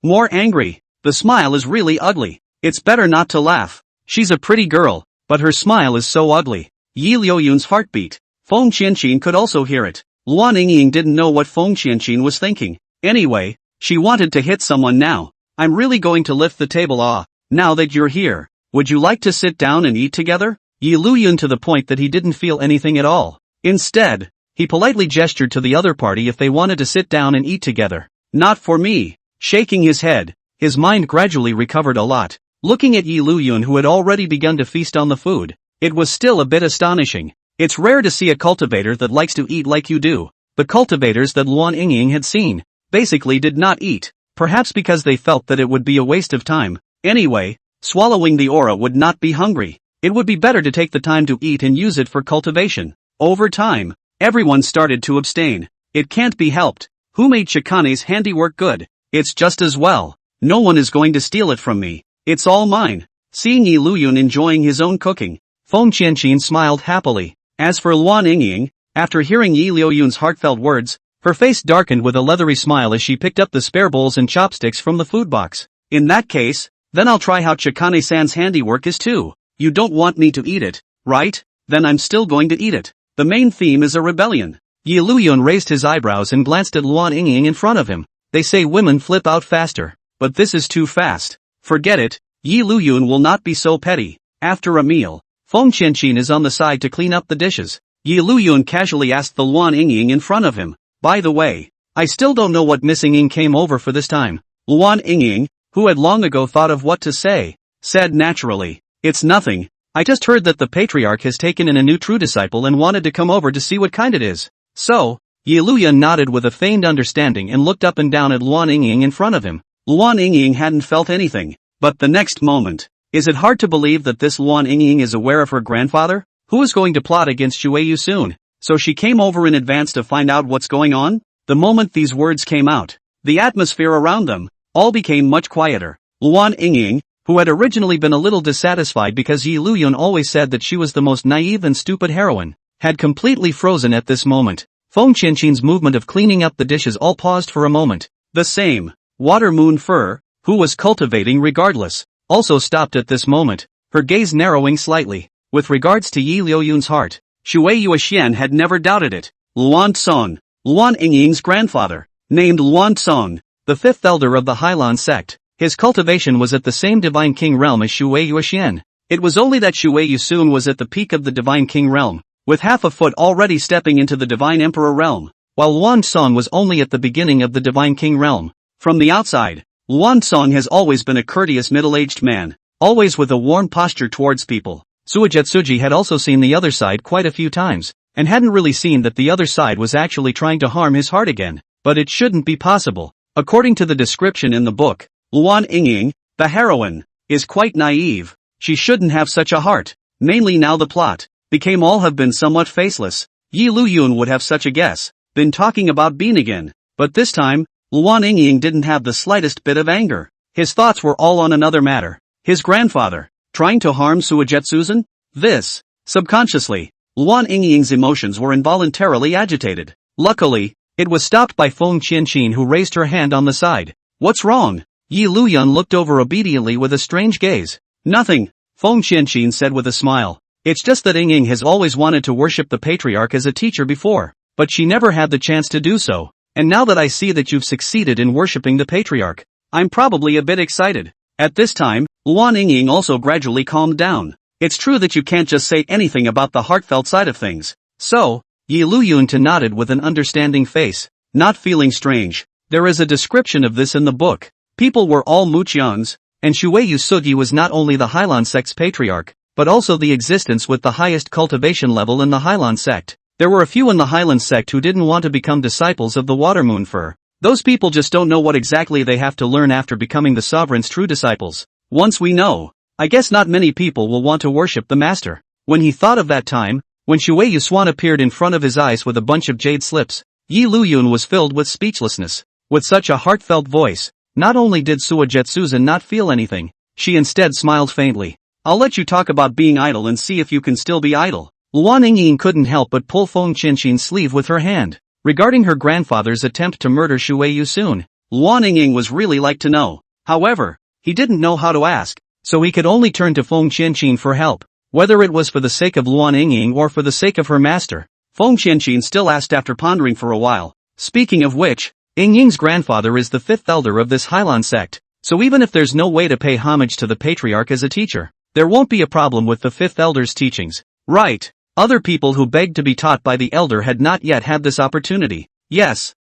S1: more angry. The smile is really ugly. It's better not to laugh. She's a pretty girl, but her smile is so ugly. Yi Liuyun's heartbeat. Feng Qianqin could also hear it. Luan Yingying didn't know what Feng Qianqin was thinking. Anyway, she wanted to hit someone now. I'm really going to lift the table. Now that you're here, would you like to sit down and eat together? Yi Liuyun to the point that he didn't feel anything at all. Instead, he politely gestured to the other party if they wanted to sit down and eat together. Not for me. Shaking his head, his mind gradually recovered a lot. Looking at Yi Liuyun, who had already begun to feast on the food, it was still a bit astonishing. It's rare to see a cultivator that likes to eat like you do. The cultivators that Luan Yingying had seen basically did not eat, perhaps because they felt that it would be a waste of time. Anyway, swallowing the aura would not be hungry. It would be better to take the time to eat and use it for cultivation. Over time, everyone started to abstain. It can't be helped. Who made Chikane's handiwork good? It's just as well. No one is going to steal it from me. It's all mine. Seeing Yi Liuyun enjoying his own cooking, Feng Qianqin smiled happily. As for Luan Yingying, after hearing Yi Liuyun's heartfelt words, her face darkened with a leathery smile as she picked up the spare bowls and chopsticks from the food box. In that case, then I'll try how Chikane-san's handiwork is too. You don't want me to eat it, right? Then I'm still going to eat it. The main theme is a rebellion. Yi Liuyun raised his eyebrows and glanced at Luan Yingying in front of him. They say women flip out faster, but this is too fast. Forget it, Yi Liuyun will not be so petty. After a meal, Feng Qianqin is on the side to clean up the dishes. Yi Liuyun casually asked the Luan Yingying in front of him, by the way, I still don't know what Miss Yingying came over for this time. Luan Yingying, who had long ago thought of what to say, said naturally, it's nothing. I just heard that the patriarch has taken in a new true disciple and wanted to come over to see what kind it is. So, Yi Liuyun nodded with a feigned understanding and looked up and down at Luan Yingying in front of him. Luan Yingying hadn't felt anything, but the next moment, is it hard to believe that this Luan Yingying is aware of her grandfather, who is going to plot against Shuiyu soon? So she came over in advance to find out what's going on? The moment these words came out, the atmosphere around them all became much quieter. Luan Yingying, who had originally been a little dissatisfied because Yi Liuyun always said that she was the most naive and stupid heroine, had completely frozen at this moment. Feng Qianqin's movement of cleaning up the dishes all paused for a moment. The same Water Moon Fur, who was cultivating regardless, also stopped at this moment, her gaze narrowing slightly. With regards to Yi Liuyun's heart, Shui Yuexian had never doubted it. Luan Song, Luan Yingying's grandfather, named Luan Song, the fifth elder of the Hyland Sect. His cultivation was at the same Divine King realm as Shui Yuexian. It was only that Shui Yusun was at the peak of the Divine King realm, with half a foot already stepping into the Divine Emperor realm, while Luan Song was only at the beginning of the Divine King realm. From the outside, Luan Song has always been a courteous middle-aged man, always with a warm posture towards people. Suijetsuji had also seen the other side quite a few times, and hadn't really seen that the other side was actually trying to harm his heart again, but it shouldn't be possible. According to the description in the book, Luan Yingying, the heroine, is quite naive. She shouldn't have such a heart. Mainly now the plot became all have been somewhat faceless. Yi Liuyun would have such a guess, been talking about Bean again, but this time, Luan Yingying didn't have the slightest bit of anger. His thoughts were all on another matter. His grandfather, trying to harm Suijetsuzen? This, subconsciously, Luan Yingying's emotions were involuntarily agitated. Luckily, it was stopped by Feng Qianqin, who raised her hand on the side. What's wrong? Yi Liuyun looked over obediently with a strange gaze. Nothing, Feng Qianqin said with a smile. It's just that Ying has always wanted to worship the patriarch as a teacher before, but she never had the chance to do so, and now that I see that you've succeeded in worshipping the patriarch, I'm probably a bit excited." At this time, Ying also gradually calmed down. It's true that you can't just say anything about the heartfelt side of things. So, Liuyun nodded with an understanding face, not feeling strange. There is a description of this in the book. People were all Muqians, and Shuei Yusugi was not only the Hyland Sect's patriarch, but also the existence with the highest cultivation level in the Hyland Sect. There were a few in the Hyland Sect who didn't want to become disciples of the Water Moon Fur. Those people just don't know what exactly they have to learn after becoming the sovereign's true disciples. Once we know, I guess not many people will want to worship the master. When he thought of that time, when Shuei Yuswan appeared in front of his eyes with a bunch of jade slips, Yi Luyun was filled with speechlessness. With such a heartfelt voice, not only did Suajetsuzen not feel anything, she instead smiled faintly. "I'll let you talk about being idle and see if you can still be idle." Ying couldn't help but pull Feng Qianqin's sleeve with her hand. Regarding her grandfather's attempt to murder Shuei Yusun, Ying was really like to know. However, he didn't know how to ask, so he could only turn to Feng Qianqin for help. Whether it was for the sake of Ying or for the sake of her master, Feng Qianqin still asked after pondering for a while. Speaking of which, Ying's grandfather is the fifth elder of this Hyland Sect, so even if there's no way to pay homage to the patriarch as a teacher, there won't be a problem with the fifth elder's teachings. Right. Other people who begged to be taught by the elder had not yet had this opportunity. Yes.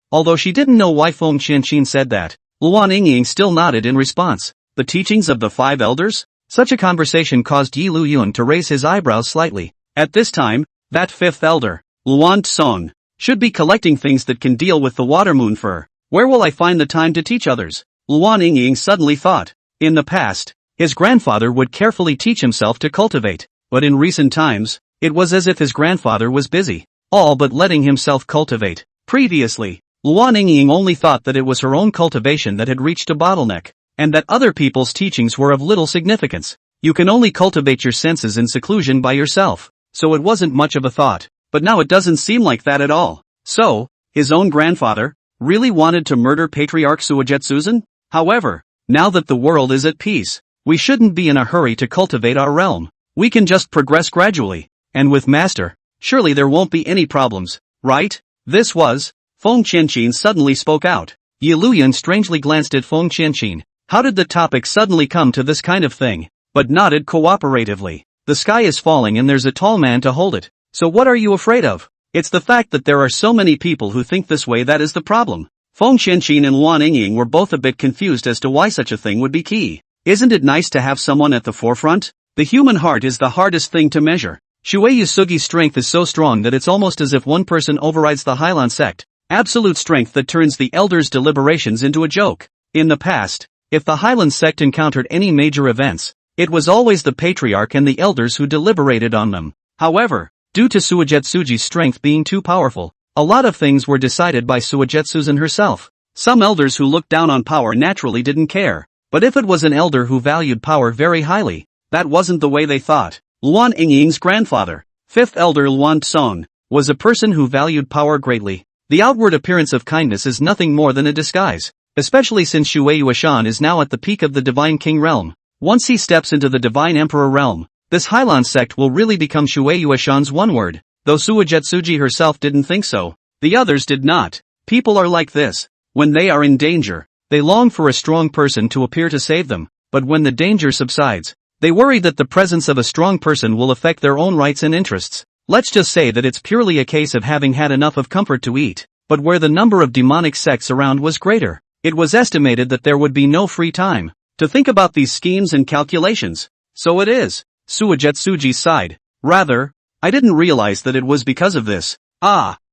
S1: Although she didn't know why Feng Qianqin said that, Ying still nodded in response. The teachings of the five elders? Such a conversation caused Yi Luyun to raise his eyebrows slightly. At this time, that fifth elder, Luan Tsong, should be collecting things that can deal with the water moon fur. Where will I find the time to teach others? Ying suddenly thought. In the past, his grandfather would carefully teach himself to cultivate, but in recent times, it was as if his grandfather was busy, all but letting himself cultivate. Previously, Ying only thought that it was her own cultivation that had reached a bottleneck, and that other people's teachings were of little significance. You can only cultivate your senses in seclusion by yourself, so it wasn't much of a thought. But now it doesn't seem like that at all. So, his own grandfather really wanted to murder Patriarch Suajetsuzen? However, now that the world is at peace, we shouldn't be in a hurry to cultivate our realm. We can just progress gradually, and with Master, surely there won't be any problems, right? This was, Feng Qianqin suddenly spoke out. Yi Luyun strangely glanced at Feng Qianqin. How did the topic suddenly come to this kind of thing? But nodded cooperatively. The sky is falling and there's a tall man to hold it. So what are you afraid of? It's the fact that there are so many people who think this way that is the problem. Feng Qianqin and Ying were both a bit confused as to why such a thing would be key. Isn't it nice to have someone at the forefront? The human heart is the hardest thing to measure. Shuei Yusugi's strength is so strong that it's almost as if one person overrides the Hyland Sect. Absolute strength that turns the elders' deliberations into a joke. In the past, if the Hyland Sect encountered any major events, it was always the patriarch and the elders who deliberated on them. However, due to Suajetsuji's strength being too powerful, a lot of things were decided by Suajetsuzen herself. Some elders who looked down on power naturally didn't care, but if it was an elder who valued power very highly, that wasn't the way they thought. Ying's grandfather, fifth elder Luan Tsong, was a person who valued power greatly. The outward appearance of kindness is nothing more than a disguise, especially since Shuei Yuashan is now at the peak of the Divine King realm. Once he steps into the Divine Emperor realm, this Hyland Sect will really become Shuei Yuashan's one word. Though Suajetsuji herself didn't think so, the others did not. People are like this. When they are in danger, they long for a strong person to appear to save them, but when the danger subsides, they worry that the presence of a strong person will affect their own rights and interests. Let's just say that it's purely a case of having had enough of comfort to eat, but where the number of demonic sects around was greater, it was estimated that there would be no free time to think about these schemes and calculations. So it is. Suajetsuji sighed. Rather, I didn't realize that it was because of this.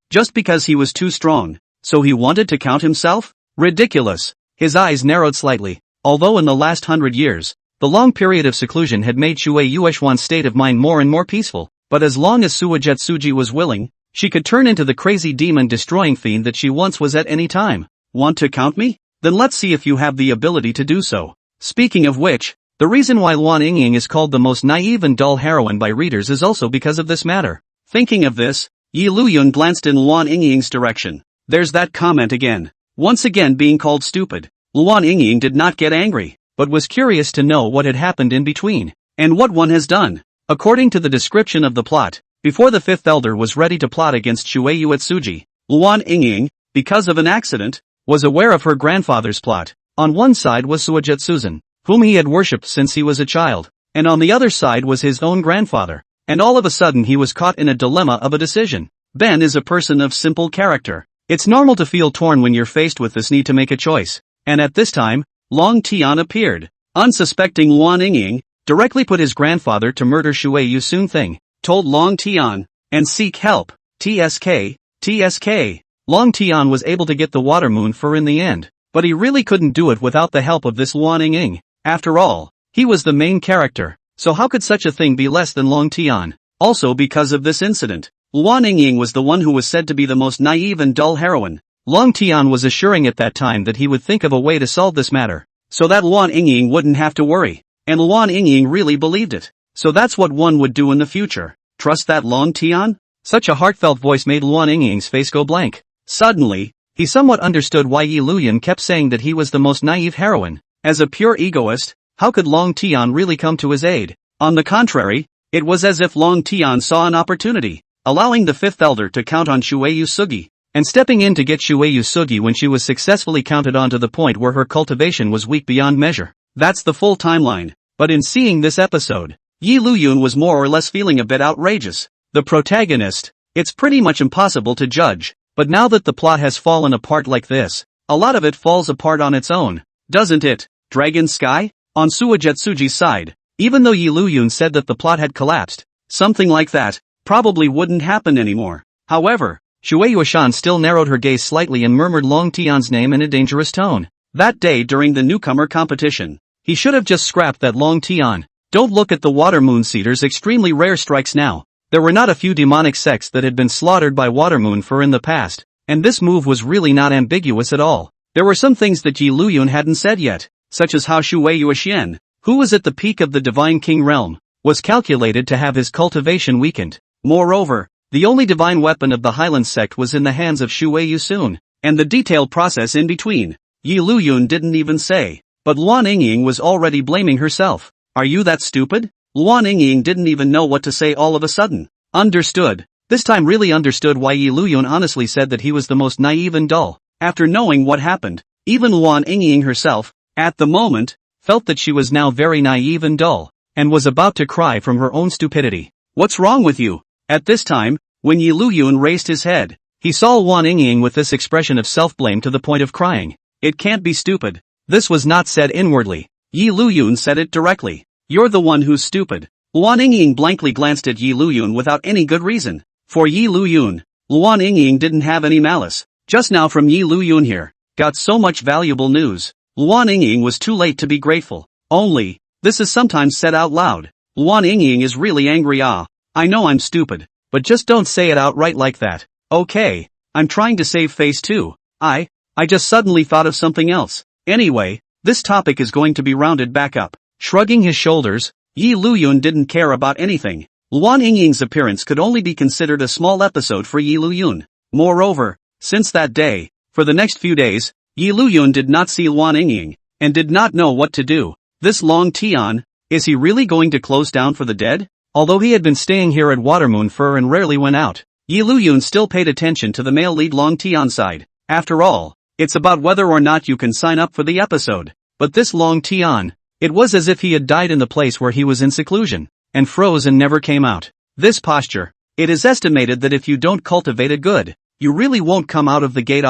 S1: Just because he was too strong. So he wanted to count himself? Ridiculous. His eyes narrowed slightly. Although in the last 100 years, the long period of seclusion had made Shuei Yuashuan's state of mind more and more peaceful, but as long as Suajetsuji was willing, she could turn into the crazy demon-destroying fiend that she once was at any time. Want to count me? Then let's see if you have the ability to do so. Speaking of which, the reason why Ying is called the most naive and dull heroine by readers is also because of this matter. Thinking of this, Yi Luyun glanced in Ying's direction. There's that comment again. Once again being called stupid. Ying did not get angry, but was curious to know what had happened in between, and what one has done. According to the description of the plot, before the fifth elder was ready to plot against Shuei Yuetsuji, Luan Yingying, because of an accident, was aware of her grandfather's plot. On one side was Suajet Susan, whom he had worshipped since he was a child, and on the other side was his own grandfather, and all of a sudden he was caught in a dilemma of a decision. Ben is a person of simple character. It's normal to feel torn when you're faced with this need to make a choice, and at this time, Long Tian appeared. Unsuspecting Luan Yingying directly put his grandfather to murder Shuei Yusun Thing, told Long Tian, and seek help. TSK. Long Tian was able to get the water moon for in the end, but he really couldn't do it without the help of this Luan Yingying. After all, he was the main character, so how could such a thing be less than Long Tian? Also because of this incident, Luan Yingying was the one who was said to be the most naive and dull heroine. Long Tian was assuring at that time that he would think of a way to solve this matter, so that Luan Yingying wouldn't have to worry, and Luan Yingying really believed it. So that's what one would do in the future. Trust that Long Tian? Such a heartfelt voice made Luan Yingying's face go blank. Suddenly, he somewhat understood why Liuyun kept saying that he was the most naive heroine. As a pure egoist, how could Long Tian really come to his aid? On the contrary, it was as if Long Tian saw an opportunity, allowing the fifth elder to count on Shuei Yusugi, and stepping in to get Shuei Yusugi when she was successfully counted on to the point where her cultivation was weak beyond measure. That's the full timeline. But in seeing this episode, Liuyun was more or less feeling a bit outrageous. The protagonist, it's pretty much impossible to judge, but now that the plot has fallen apart like this, a lot of it falls apart on its own, doesn't it? Dragon Sky? On Suajetsuji's side, even though Liuyun said that the plot had collapsed, something like that probably wouldn't happen anymore. However, Shuei Yuashan still narrowed her gaze slightly and murmured Long Tian's name in a dangerous tone. That day during the newcomer competition, he should have just scrapped that Long Tian. Don't look at the water moon seeder's extremely rare strikes now. There were not a few demonic sects that had been slaughtered by water moon for in the past, and this move was really not ambiguous at all. There were some things that Liuyun hadn't said yet, such as how Shuei Yuxian, who was at the peak of the divine king realm, was calculated to have his cultivation weakened. Moreover, the only divine weapon of the Hyland Sect was in the hands of Shuei Yusun, and the detailed process in between, Liuyun didn't even say. But Luan Yingying was already blaming herself. Are you that stupid? Luan Yingying didn't even know what to say all of a sudden. Understood. This time really understood why Liuyun honestly said that he was the most naive and dull. After knowing what happened, even Luan Yingying herself, at the moment, felt that she was now very naive and dull, and was about to cry from her own stupidity. What's wrong with you? At this time, when Liuyun raised his head, he saw Luan Yingying with this expression of self-blame to the point of crying. It can't be stupid. This was not said inwardly. Liuyun said it directly. You're the one who's stupid. Luan Yingying blankly glanced at Liuyun without any good reason. For Liuyun, Luan Yingying didn't have any malice. Just now from Liuyun here, got so much valuable news. Luan Yingying was too late to be grateful. Only, this is sometimes said out loud. Luan Yingying is really angry. I know I'm stupid, but just don't say it outright like that. Okay, I'm trying to save face too. I just suddenly thought of something else. Anyway, this topic is going to be rounded back up. Shrugging his shoulders, Liuyun didn't care about anything. Luan Yingying's appearance could only be considered a small episode for Liuyun. Moreover, since that day, for the next few days, Liuyun did not see Luan Yingying, and did not know what to do. This Long Tian, is he really going to close down for the dead? Although he had been staying here at Watermoon Fur and rarely went out, Liuyun still paid attention to the male lead Long Tian side. After all, it's about whether or not you can sign up for the episode. But this Long Tian, it was as if he had died in the place where he was in seclusion, and froze and never came out. This posture, it is estimated that if you don't cultivate it good, you really won't come out of the gate.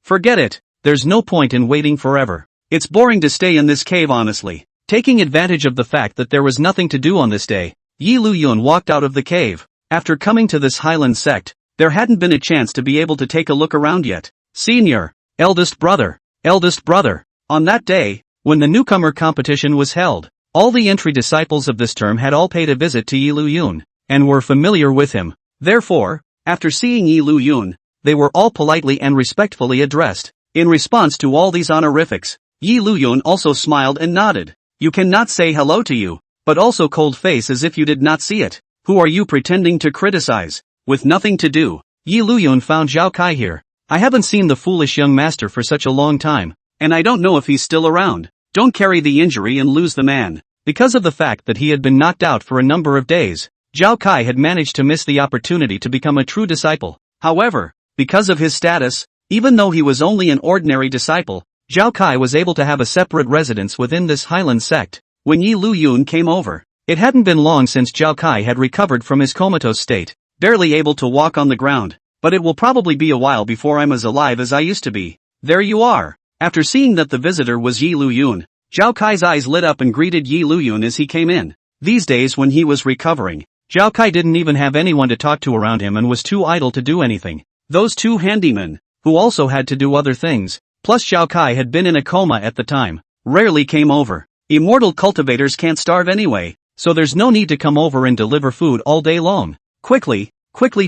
S1: Forget it, there's no point in waiting forever. It's boring to stay in this cave honestly. Taking advantage of the fact that there was nothing to do on this day, Liuyun walked out of the cave. After coming to this Hyland Sect, there hadn't been a chance to be able to take a look around yet. Senior, eldest brother. On that day, when the newcomer competition was held, all the entry disciples of this term had all paid a visit to Liuyun, and were familiar with him. Therefore, after seeing Liuyun, they were all politely and respectfully addressed. In response to all these honorifics, Liuyun also smiled and nodded. You cannot say hello to you, but also cold face as if you did not see it. Who are you pretending to criticize? With nothing to do, Liuyun found Zhao Kai here. I haven't seen the foolish young master for such a long time, and I don't know if he's still around. Don't carry the injury and lose the man. Because of the fact that he had been knocked out for a number of days, Zhao Kai had managed to miss the opportunity to become a true disciple. However, because of his status, even though he was only an ordinary disciple, Zhao Kai was able to have a separate residence within this Hyland Sect. When Liuyun came over, it hadn't been long since Zhao Kai had recovered from his comatose state, barely able to walk on the ground, but it will probably be a while before I'm as alive as I used to be. There you are. After seeing that the visitor was Liuyun, Zhao Kai's eyes lit up and greeted Liuyun as he came in. These days when he was recovering, Zhao Kai didn't even have anyone to talk to around him and was too idle to do anything. Those two handymen, who also had to do other things, plus Zhao Kai had been in a coma at the time, rarely came over. Immortal cultivators can't starve anyway, so there's no need to come over and deliver food all day long. Quickly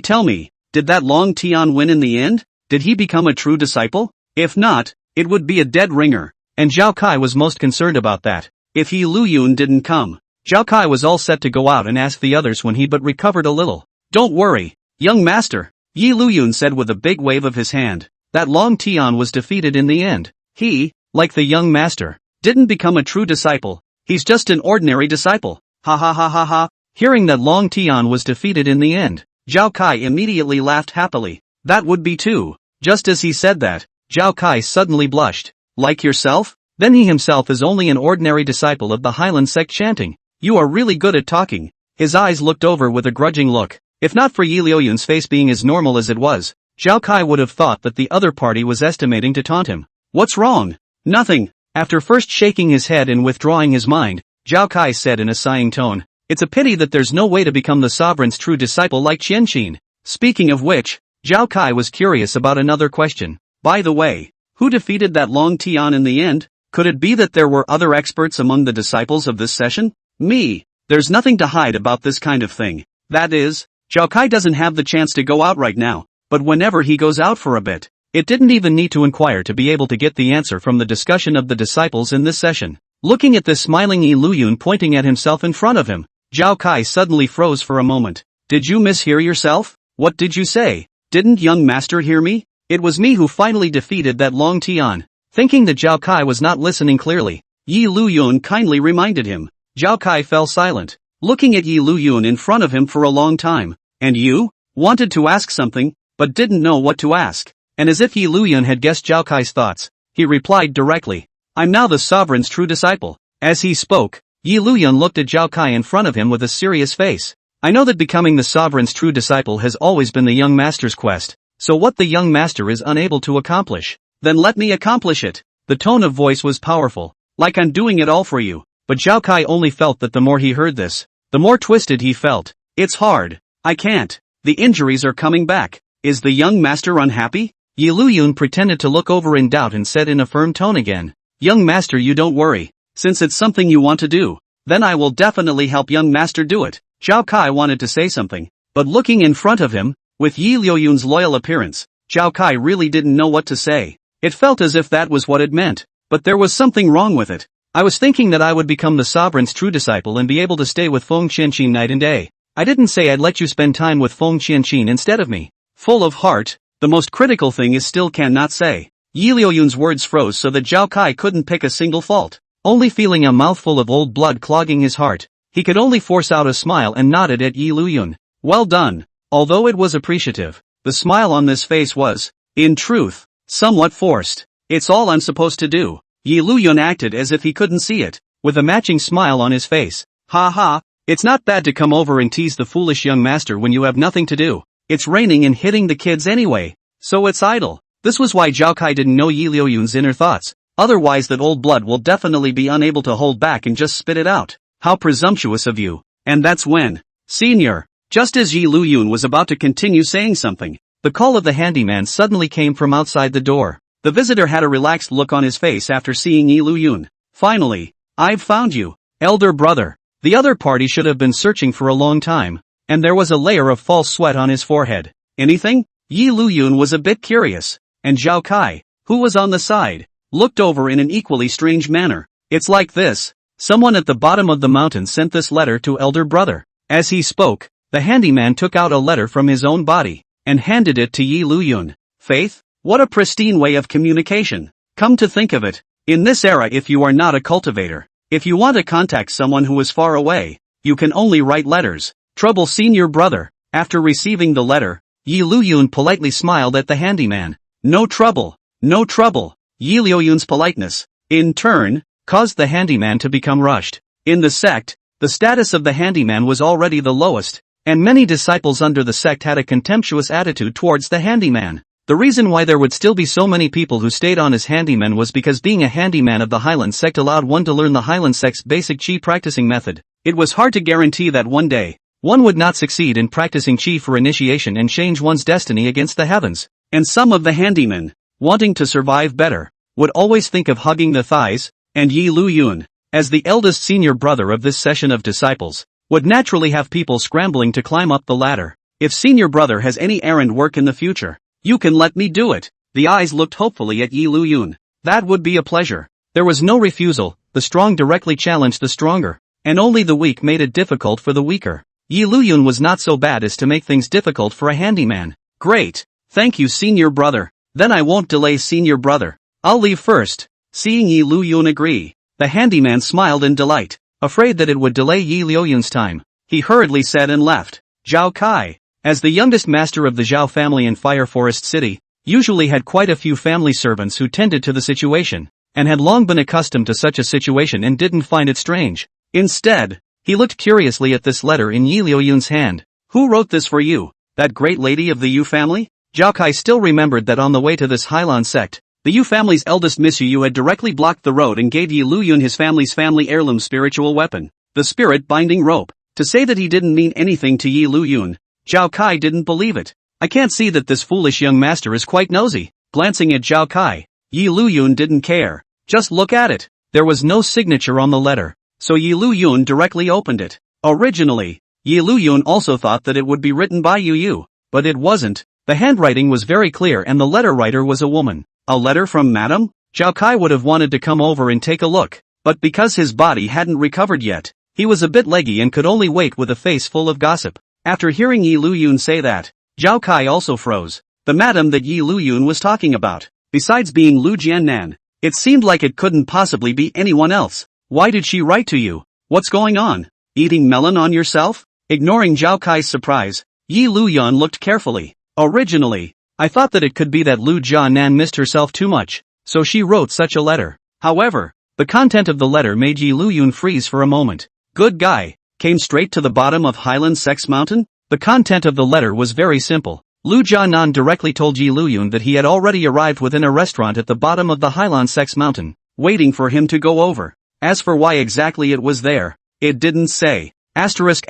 S1: tell me, did that long Tian win in the end? Did he become a true disciple? If not, it would be a dead ringer, and Zhao Kai was most concerned about that. If Liuyun didn't come, Zhao Kai was all set to go out and ask the others when he but recovered a little. Don't worry, young master, Liuyun said with a big wave of his hand. That long Tian was defeated in the end. He, like the young master, didn't become a true disciple, he's just an ordinary disciple. Ha ha ha ha ha. Hearing that Long Tian was defeated in the end, Zhao Kai immediately laughed happily. That would be too. Just as he said that, Zhao Kai suddenly blushed. Like yourself? Then he himself is only an ordinary disciple of the Hyland Sect chanting. You are really good at talking. His eyes looked over with a grudging look. If not for Liuyun's face being as normal as it was, Zhao Kai would have thought that the other party was estimating to taunt him. What's wrong? Nothing. After first shaking his head and withdrawing his mind, Zhao Kai said in a sighing tone, it's a pity that there's no way to become the sovereign's true disciple like Qianqin. Speaking of which, Zhao Kai was curious about another question. By the way, who defeated that Long Tian in the end? Could it be that there were other experts among the disciples of this session? Me. There's nothing to hide about this kind of thing. That is, Zhao Kai doesn't have the chance to go out right now, but whenever he goes out for a bit, it didn't even need to inquire to be able to get the answer from the discussion of the disciples in this session. Looking at this smiling Liuyun pointing at himself in front of him, Zhao Kai suddenly froze for a moment. Did you mishear yourself? What did you say? Didn't young master hear me? It was me who finally defeated that Long Tian. Thinking that Zhao Kai was not listening clearly, Liuyun kindly reminded him. Zhao Kai fell silent, looking at Liuyun in front of him for a long time. And you? Wanted to ask something, but didn't know what to ask. And as if Liuyun had guessed Zhao Kai's thoughts, he replied directly. I'm now the sovereign's true disciple. As he spoke, Liuyun looked at Zhao Kai in front of him with a serious face. I know that becoming the sovereign's true disciple has always been the young master's quest, so what the young master is unable to accomplish, then let me accomplish it. The tone of voice was powerful, like I'm doing it all for you, but Zhao Kai only felt that the more he heard this, the more twisted he felt. It's hard. I can't. The injuries are coming back. Is the young master unhappy? Liuyun pretended to look over in doubt and said in a firm tone again. Young master, you don't worry. Since it's something you want to do, then I will definitely help young master do it. Zhao Kai wanted to say something, but looking in front of him, with Liuyun's loyal appearance, Zhao Kai really didn't know what to say. It felt as if that was what it meant, but there was something wrong with it. I was thinking that I would become the sovereign's true disciple and be able to stay with Feng Qianqin night and day. I didn't say I'd let you spend time with Feng Qianqin instead of me. Full of heart, the most critical thing is still cannot say. Liuyun's words froze so that Zhao Kai couldn't pick a single fault. Only feeling a mouthful of old blood clogging his heart, he could only force out a smile and nodded at Liuyun. Well done. Although it was appreciative, the smile on this face was, in truth, somewhat forced. It's all I'm supposed to do. Liuyun acted as if he couldn't see it, with a matching smile on his face. Ha ha, it's not bad to come over and tease the foolish young master when you have nothing to do. It's raining and hitting the kids anyway, so it's idle. This was why Zhao Kai didn't know Liuyun's inner thoughts. Otherwise that old blood will definitely be unable to hold back and just spit it out. How presumptuous of you. And that's when, Senior, just as Liuyun was about to continue saying something, the call of the handyman suddenly came from outside the door. The visitor had a relaxed look on his face after seeing Liuyun. Finally, I've found you, elder brother. The other party should have been searching for a long time, and there was a layer of false sweat on his forehead. Anything? Liuyun was a bit curious, and Zhao Kai, who was on the side, looked over in an equally strange manner. It's like this. Someone at the bottom of the mountain sent this letter to elder brother. As he spoke, the handyman took out a letter from his own body, and handed it to Liuyun. Faith? What a pristine way of communication. Come to think of it, in this era if you are not a cultivator, If you want to contact someone who is far away, you can only write letters. Trouble senior brother. After receiving the letter, Liuyun politely smiled at the handyman. No trouble, no trouble. Liuyun's politeness, in turn, caused the handyman to become rushed. In the sect, the status of the handyman was already the lowest, and many disciples under the sect had a contemptuous attitude towards the handyman. The reason why there would still be so many people who stayed on as handyman was because being a handyman of the Hyland Sect allowed one to learn the Hyland Sect's basic Qi practicing method. It was hard to guarantee that one day, one would not succeed in practicing Qi for initiation and change one's destiny against the heavens. And some of the handymen, wanting to survive better, would always think of hugging the thighs, and Liuyun, as the eldest senior brother of this session of disciples, would naturally have people scrambling to climb up the ladder. If senior brother has any errand work in the future, you can let me do it. The eyes looked hopefully at Liuyun. That would be a pleasure. There was no refusal, the strong directly challenged the stronger, and only the weak made it difficult for the weaker. Liuyun was not so bad as to make things difficult for a handyman. Great. Thank you senior brother. Then I won't delay senior brother. I'll leave first. Seeing Liuyun agree, the handyman smiled in delight. Afraid that it would delay Liuyun's time, he hurriedly said and left. Zhao Kai, as the youngest master of the Zhao family in Fire Forest City, usually had quite a few family servants who tended to the situation, and had long been accustomed to such a situation and didn't find it strange. Instead, he looked curiously at this letter in Liuyun's hand. Who wrote this for you? That great lady of the Yu family? Zhao Kai still remembered that on the way to this Hyland Sect, the Yu family's eldest Miss Yu had directly blocked the road and gave Liuyun his family's family heirloom spiritual weapon, the spirit binding rope. To say that he didn't mean anything to Liuyun, Zhao Kai didn't believe it. I can't see that this foolish young master is quite nosy. Glancing at Zhao Kai, Liuyun didn't care. Just look at it. There was no signature on the letter, so Liuyun directly opened it. Originally, Liuyun also thought that it would be written by Yu, but it wasn't. The handwriting was very clear and the letter writer was a woman. A letter from Madam? Zhao Kai would have wanted to come over and take a look, but because his body hadn't recovered yet, he was a bit leggy and could only wait with a face full of gossip. After hearing Liuyun say that, Zhao Kai also froze. The madam that Liuyun was talking about, besides being Liu Jianan, it seemed like it couldn't possibly be anyone else. Why did she write to you? What's going on? Eating melon on yourself? Ignoring Zhao Kai's surprise, Liuyun looked carefully. Originally, I thought that it could be that Liu Jianan missed herself too much, so she wrote such a letter. However, the content of the letter made Liuyun freeze for a moment. Good guy, came straight to the bottom of Hyland Sect's mountain? The content of the letter was very simple. Liu Jianan directly told Liuyun that he had already arrived within a restaurant at the bottom of the Hyland Sect's mountain, waiting for him to go over. As for why exactly it was there, it didn't say. Asterisk.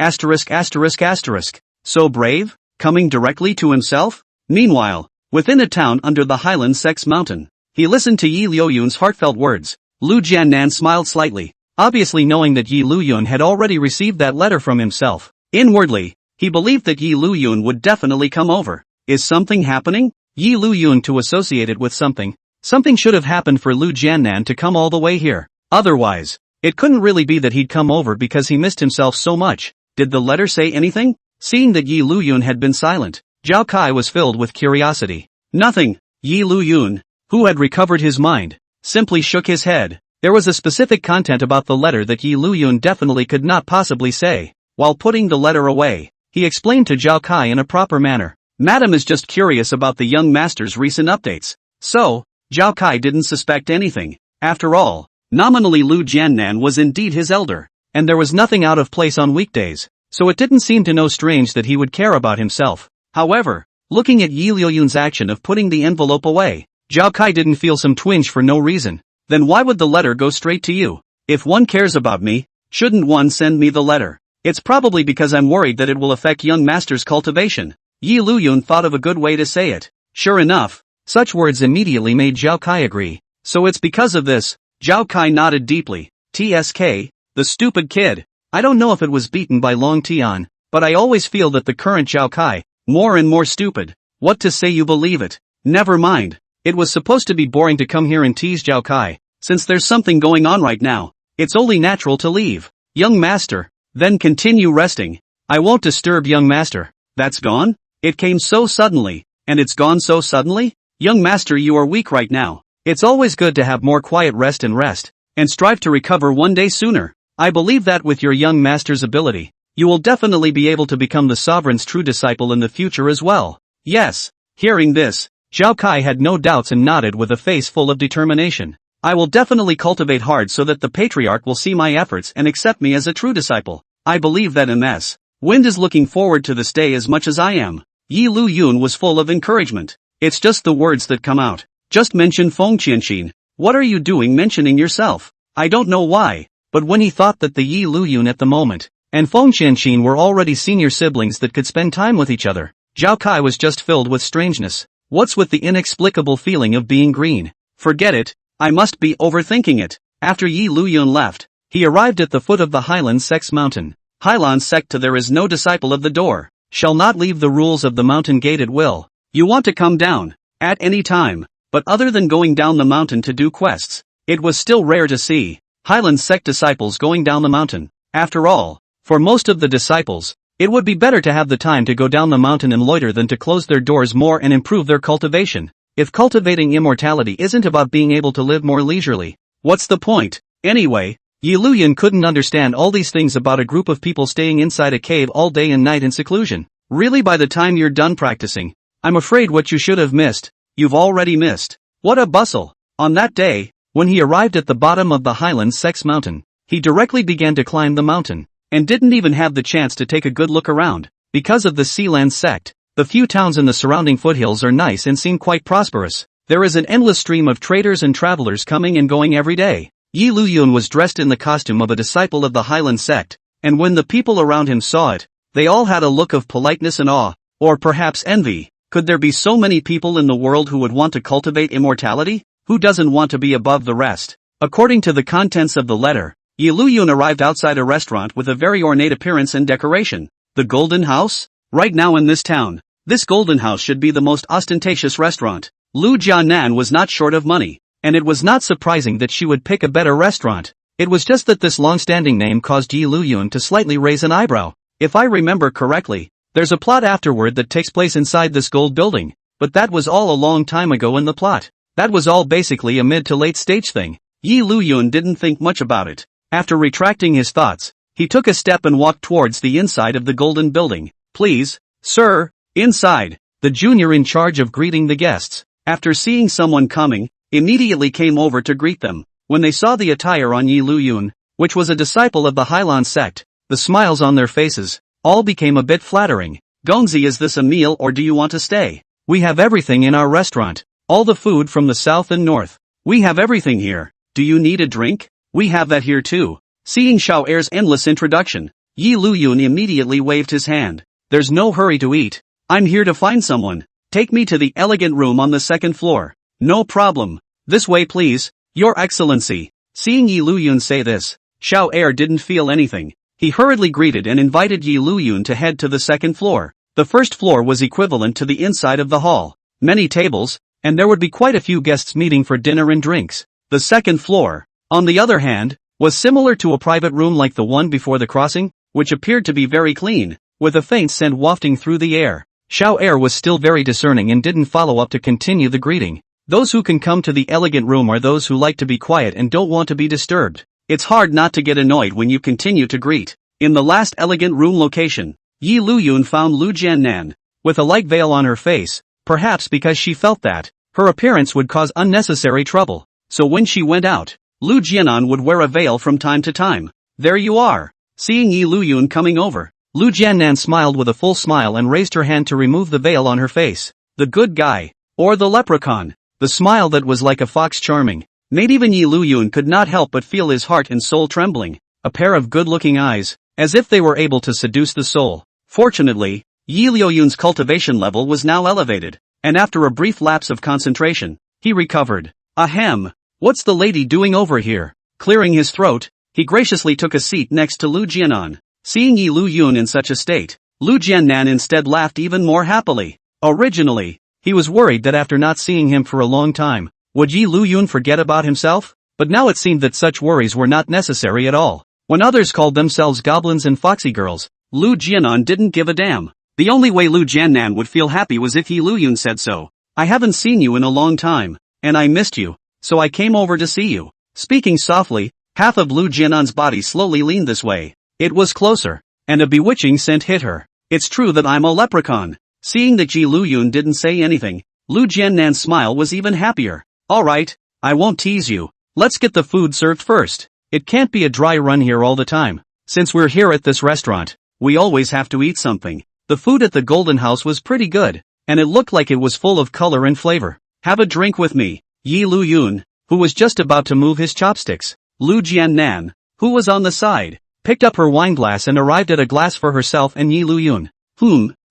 S1: So brave? Coming directly to himself? Meanwhile, within a town under the Hyland Sect's mountain, he listened to Liuyun's heartfelt words. Liu Jianan smiled slightly, obviously knowing that Liuyun had already received that letter from himself. Inwardly, he believed that Liuyun would definitely come over. Is something happening? Liuyun to associate it with something. Something should have happened for Liu Jianan to come all the way here. Otherwise, it couldn't really be that he'd come over because he missed himself so much. Did the letter say anything? Seeing that Liuyun had been silent, Zhao Kai was filled with curiosity. Nothing. Liuyun, who had recovered his mind, simply shook his head. There was a specific content about the letter that Liuyun definitely could not possibly say. While putting the letter away, he explained to Zhao Kai in a proper manner. Madam is just curious about the young master's recent updates. So, Zhao Kai didn't suspect anything. After all, nominally Liu Jianan was indeed his elder, and there was nothing out of place on weekdays, so it didn't seem to no strange that he would care about himself. However, looking at Liuyun's action of putting the envelope away, Zhao Kai didn't feel some twinge for no reason. Then why would the letter go straight to you? If one cares about me, shouldn't one send me the letter? It's probably because I'm worried that it will affect young master's cultivation. Liuyun thought of a good way to say it. Sure enough, such words immediately made Zhao Kai agree. So it's because of this. Zhao Kai nodded deeply. TSK, the stupid kid. I don't know if it was beaten by Long Tian, but I always feel that the current Zhao Kai, more and more stupid. What to say you believe it? Never mind. It was supposed to be boring to come here and tease Zhao Kai. Since there's something going on right now, it's only natural to leave. Young master, then continue resting. I won't disturb young master. That's gone? It came so suddenly, and it's gone so suddenly? Young master, you are weak right now. It's always good to have more quiet rest and rest. and strive to recover one day sooner. I believe that with your young master's ability, you will definitely be able to become the sovereign's true disciple in the future as well. Yes. Hearing this, Zhao Kai had no doubts and nodded with a face full of determination. I will definitely cultivate hard so that the patriarch will see my efforts and accept me as a true disciple. I believe that MS. Wind is looking forward to this day as much as I am. Liuyun was full of encouragement. It's just the words that come out. Just mention Feng Qianqin. What are you doing mentioning yourself? I don't know why, but when he thought that the Liuyun at the moment and Feng Qianqin were already senior siblings that could spend time with each other, Zhao Kai was just filled with strangeness. What's with the inexplicable feeling of being green? Forget it, I must be overthinking it. After Liuyun left, he arrived at the foot of the Hyland Sect's mountain. Hyland Sect to there is no disciple of the door, shall not leave the rules of the mountain gate at will. You want to come down, at any time, but other than going down the mountain to do quests, it was still rare to see Hyland Sect disciples going down the mountain. After all, for most of the disciples, it would be better to have the time to go down the mountain and loiter than to close their doors more and improve their cultivation. If cultivating immortality isn't about being able to live more leisurely, what's the point? Anyway, Liuyun couldn't understand all these things about a group of people staying inside a cave all day and night in seclusion. Really, by the time you're done practicing, I'm afraid what you should have missed, you've already missed. What a bustle! On that day, when he arrived at the bottom of the Hyland Sect's mountain, he directly began to climb the mountain, and didn't even have the chance to take a good look around. Because of the Hyland Sect, the few towns in the surrounding foothills are nice and seem quite prosperous. There is an endless stream of traders and travelers coming and going every day. Liuyun was dressed in the costume of a disciple of the Hyland Sect, and when the people around him saw it, they all had a look of politeness and awe, or perhaps envy. Could there be so many people in the world who would want to cultivate immortality? Who doesn't want to be above the rest? According to the contents of the letter, Liuyun arrived outside a restaurant with a very ornate appearance and decoration. The Golden House? Right now in this town, this Golden House should be the most ostentatious restaurant. Liu Jianan was not short of money, and it was not surprising that she would pick a better restaurant. It was just that this long-standing name caused Liuyun to slightly raise an eyebrow. If I remember correctly, there's a plot afterward that takes place inside this gold building, but that was all a long time ago in the plot. That was all basically a mid to late stage thing. Liuyun didn't think much about it. After retracting his thoughts, he took a step and walked towards the inside of the golden building. Please, sir, inside. The junior in charge of greeting the guests, after seeing someone coming, immediately came over to greet them. When they saw the attire on Liuyun, which was a disciple of the Hyland Sect, the smiles on their faces all became a bit flattering. Gongzi, is this a meal or do you want to stay? We have everything in our restaurant. All the food from the south and north. We have everything here. Do you need a drink? We have that here too. Seeing Xiao Er's endless introduction, Liuyun immediately waved his hand. There's no hurry to eat. I'm here to find someone. Take me to the elegant room on the second floor. No problem. This way please, Your Excellency. Seeing Liuyun say this, Xiao Er didn't feel anything. He hurriedly greeted and invited Liuyun to head to the second floor. The first floor was equivalent to the inside of the hall. Many tables, and there would be quite a few guests meeting for dinner and drinks. The second floor, on the other hand, was similar to a private room like the one before the crossing, which appeared to be very clean, with a faint scent wafting through the air. Xiao Er was still very discerning and didn't follow up to continue the greeting. Those who can come to the elegant room are those who like to be quiet and don't want to be disturbed. It's hard not to get annoyed when you continue to greet. In the last elegant room location, Liuyun found Liu Jianan, with a light veil on her face, perhaps because she felt that her appearance would cause unnecessary trouble. So when she went out, Liu Jianan would wear a veil from time to time. There you are. Seeing Liuyun coming over, Liu Jianan smiled with a full smile and raised her hand to remove the veil on her face. The good guy, or the leprechaun, the smile that was like a fox charming, made even Liuyun could not help but feel his heart and soul trembling. A pair of good-looking eyes, as if they were able to seduce the soul. Fortunately, Liuyun's cultivation level was now elevated, and after a brief lapse of concentration, he recovered. Ahem, what's the lady doing over here? Clearing his throat, he graciously took a seat next to Liu Jianan. Seeing Liuyun in such a state, Liu Jianan instead laughed even more happily. Originally, he was worried that after not seeing him for a long time, would Liuyun forget about himself? But now it seemed that such worries were not necessary at all. When others called themselves goblins and foxy girls, Liu Jianan didn't give a damn. The only way Liu Jianan would feel happy was if Liuyun said so. I haven't seen you in a long time, and I missed you, so I came over to see you. Speaking softly, half of Liu Jianan's body slowly leaned this way. It was closer, and a bewitching scent hit her. It's true that I'm a leprechaun. Seeing that Liuyun didn't say anything, Liu Jianan's smile was even happier. Alright, I won't tease you. Let's get the food served first. It can't be a dry run here all the time. Since we're here at this restaurant, we always have to eat something. The food at the Golden House was pretty good, and it looked like it was full of color and flavor. Have a drink with me. Liuyun, who was just about to move his chopsticks. Liu Jianan, who was on the side, picked up her wineglass and arrived at a glass for herself and Liuyun.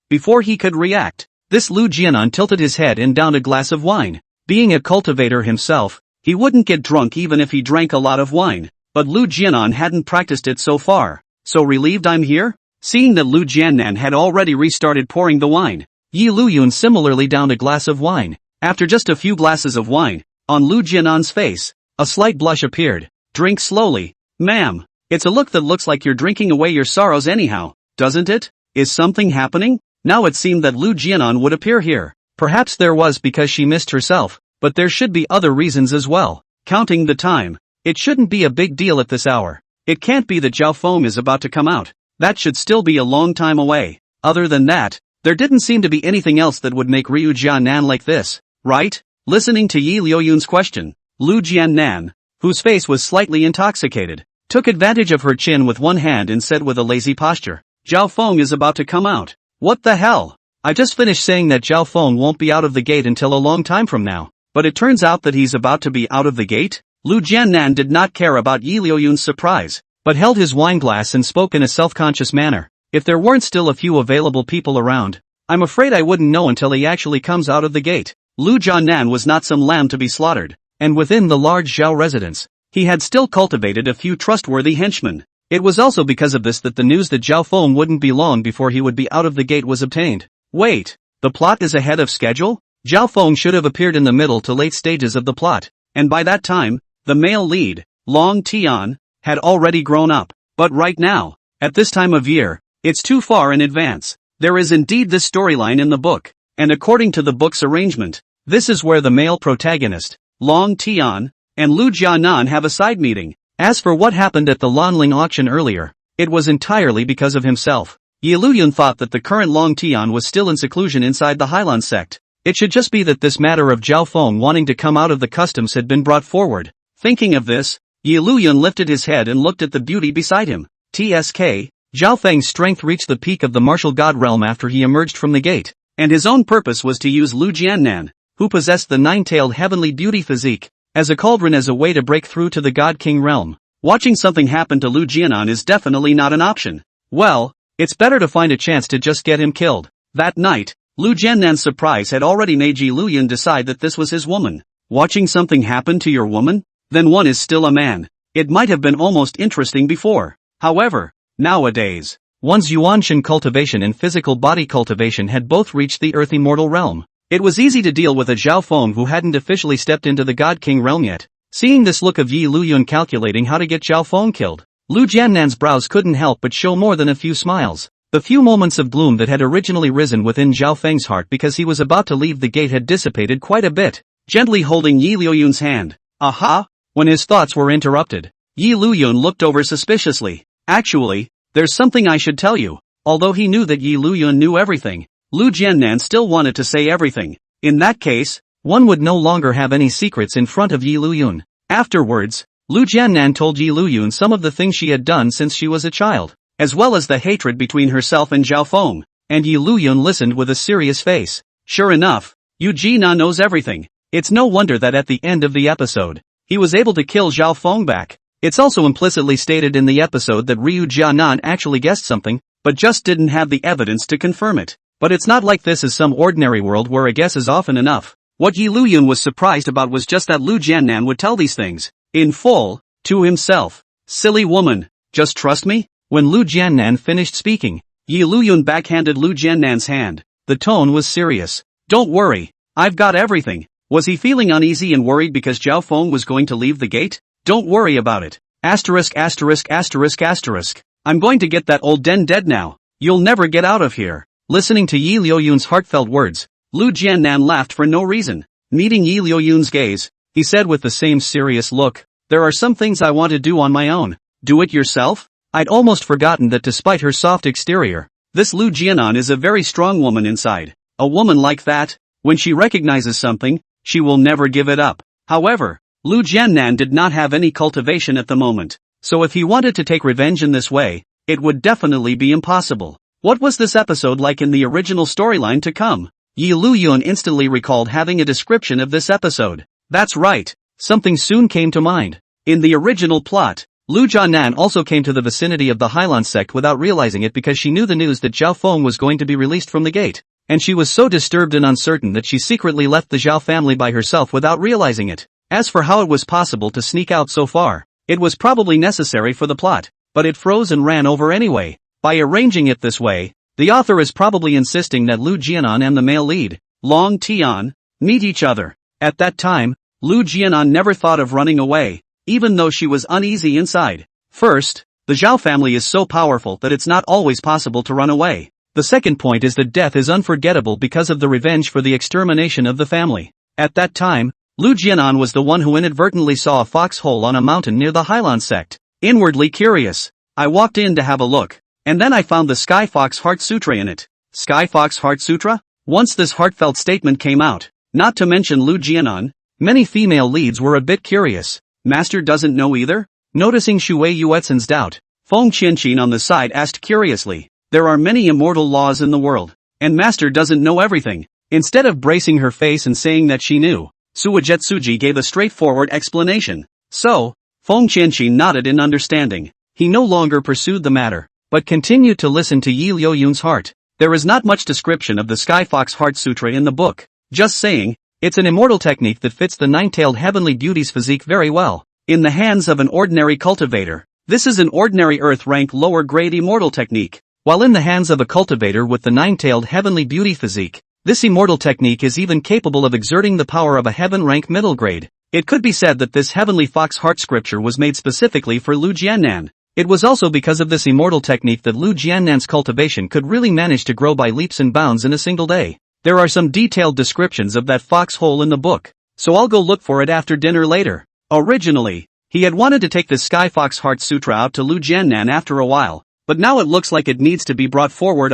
S1: Before he could react, this Liu Jianan tilted his head and downed a glass of wine. Being a cultivator himself, he wouldn't get drunk even if he drank a lot of wine, but Liu Jianan hadn't practiced it so far. So relieved I'm here? Seeing that Liu Jianan had already restarted pouring the wine, Liuyun similarly downed a glass of wine. After just a few glasses of wine, on Liu Jianan's face, a slight blush appeared. Drink slowly, ma'am. It's a look that looks like you're drinking away your sorrows anyhow, doesn't it? Is something happening? Now it seemed that Liu Jianan would appear here. Perhaps there was because she missed herself, but there should be other reasons as well. Counting the time, it shouldn't be a big deal at this hour. It can't be that Zhao Feng is about to come out. That should still be a long time away. Other than that, there didn't seem to be anything else that would make Liu Jianan like this, right? Listening to Liuyun's question, Liu Jianan, whose face was slightly intoxicated, took advantage of her chin with one hand and said with a lazy posture, Zhao Feng is about to come out. What the hell? I just finished saying that Zhao Feng won't be out of the gate until a long time from now, but it turns out that he's about to be out of the gate? Liu Jianan did not care about Liuyun's surprise, but held his wineglass and spoke in a self-conscious manner. If there weren't still a few available people around, I'm afraid I wouldn't know until he actually comes out of the gate. Liu Jianan was not some lamb to be slaughtered, and within the large Zhao residence, he had still cultivated a few trustworthy henchmen. It was also because of this that the news that Zhao Feng wouldn't be long before he would be out of the gate was obtained. Wait, the plot is ahead of schedule? Zhao Feng should have appeared in the middle to late stages of the plot, and by that time, the male lead, Long Tian, had already grown up. But right now, at this time of year, it's too far in advance. There is indeed this storyline in the book, and according to the book's arrangement, this is where the male protagonist, Long Tian, and Liu Jianan have a side meeting. As for what happened at the Lanling auction earlier, it was entirely because of himself. Liuyun thought that the current Long Tian was still in seclusion inside the Hyland Sect. It should just be that this matter of Zhao Feng wanting to come out of the customs had been brought forward. Thinking of this, Liuyun lifted his head and looked at the beauty beside him. TSK, Zhao Feng's strength reached the peak of the martial god realm after he emerged from the gate, and his own purpose was to use Liu Jianan, who possessed the nine-tailed heavenly beauty physique, as a cauldron as a way to break through to the God King realm. Watching something happen to Liu Jianan is definitely not an option. Well, it's better to find a chance to just get him killed. That night, Liu Jianan's surprise had already made Liuyun decide that this was his woman. Watching something happen to your woman? Then one is still a man. It might have been almost interesting before. However, nowadays, one's Yuanshan cultivation and physical body cultivation had both reached the earth immortal realm. It was easy to deal with a Zhao Feng who hadn't officially stepped into the God King realm yet. Seeing this look of Liuyun calculating how to get Zhao Feng killed, Liu Jianan's brows couldn't help but show more than a few smiles. The few moments of gloom that had originally risen within Zhao Feng's heart because he was about to leave the gate had dissipated quite a bit. Gently holding Liuyun's hand, aha! When his thoughts were interrupted, Liuyun looked over suspiciously. Actually, there's something I should tell you. Although he knew that Liuyun knew everything, Liu Jianan still wanted to say everything. In that case, one would no longer have any secrets in front of Liuyun. Afterwards, Liu Jianan told Liuyun some of the things she had done since she was a child, as well as the hatred between herself and Zhao Feng, and Liuyun listened with a serious face. Sure enough, Liu Jianan knows everything. It's no wonder that at the end of the episode, he was able to kill Zhao Feng back. It's also implicitly stated in the episode that Liu Jianan actually guessed something, but just didn't have the evidence to confirm it. But it's not like this is some ordinary world where a guess is often enough. What Liuyun was surprised about was just that Liu Jianan would tell these things, in full, to himself. Silly woman, just trust me? When Liu Jianan finished speaking, Liuyun backhanded Liu Jianan's hand. The tone was serious. Don't worry, I've got everything. Was he feeling uneasy and worried because Zhao Feng was going to leave the gate? Don't worry about it. Asterisk asterisk asterisk asterisk. I'm going to get that old den dead now. You'll never get out of here. Listening to Liuyun's heartfelt words, Liu Jianan laughed for no reason. Meeting Liuyun's gaze, he said with the same serious look, There are some things I want to do on my own. Do it yourself? I'd almost forgotten that despite her soft exterior, this Liu Jianan is a very strong woman inside. A woman like that, when she recognizes something, she will never give it up. However, Liu Jianan did not have any cultivation at the moment, so if he wanted to take revenge in this way, it would definitely be impossible. What was this episode like in the original storyline to come? Liuyun instantly recalled having a description of this episode. That's right, something soon came to mind. In the original plot, Liu Jianan also came to the vicinity of the Hyland Sect without realizing it because she knew the news that Zhao Feng was going to be released from the gate, and she was so disturbed and uncertain that she secretly left the Zhao family by herself without realizing it. As for how it was possible to sneak out so far, it was probably necessary for the plot, but it froze and ran over anyway. By arranging it this way, the author is probably insisting that Liu Jianan and the male lead, Long Tian, meet each other. At that time, Liu Jianan never thought of running away, even though she was uneasy inside. First, the Zhao family is so powerful that it's not always possible to run away. The second point is that death is unforgettable because of the revenge for the extermination of the family. At that time, Liu Jianan was the one who inadvertently saw a foxhole on a mountain near the Hyland Sect. Inwardly curious, I walked in to have a look, and then I found the Sky Fox Heart Sutra in it. Sky Fox Heart Sutra? Once this heartfelt statement came out, not to mention Liu Jianan, many female leads were a bit curious. Master doesn't know either? Noticing Shui Yuetsun's doubt, Feng Qianqin on the side asked curiously, there are many immortal laws in the world, and Master doesn't know everything. Instead of bracing her face and saying that she knew, Suijetsuji gave a straightforward explanation. So, Feng Qianqin nodded in understanding. He no longer pursued the matter, but continued to listen to Yi Liuyun's heart. There is not much description of the Sky Fox Heart Sutra in the book, just saying, it's an immortal technique that fits the nine-tailed heavenly beauty's physique very well. In the hands of an ordinary cultivator, this is an ordinary earth-rank lower-grade immortal technique, while in the hands of a cultivator with the nine-tailed heavenly beauty physique, this immortal technique is even capable of exerting the power of a heaven-rank middle grade. It could be said that this heavenly fox heart scripture was made specifically for Liu Jianan. It was also because of this immortal technique that Liu Jianan's cultivation could really manage to grow by leaps and bounds in a single day. There are some detailed descriptions of that foxhole in the book, so I'll go look for it after dinner later. Originally, he had wanted to take the Sky Fox Heart Sutra out to Liu Jianan after a while, but now it looks like it needs to be brought forward.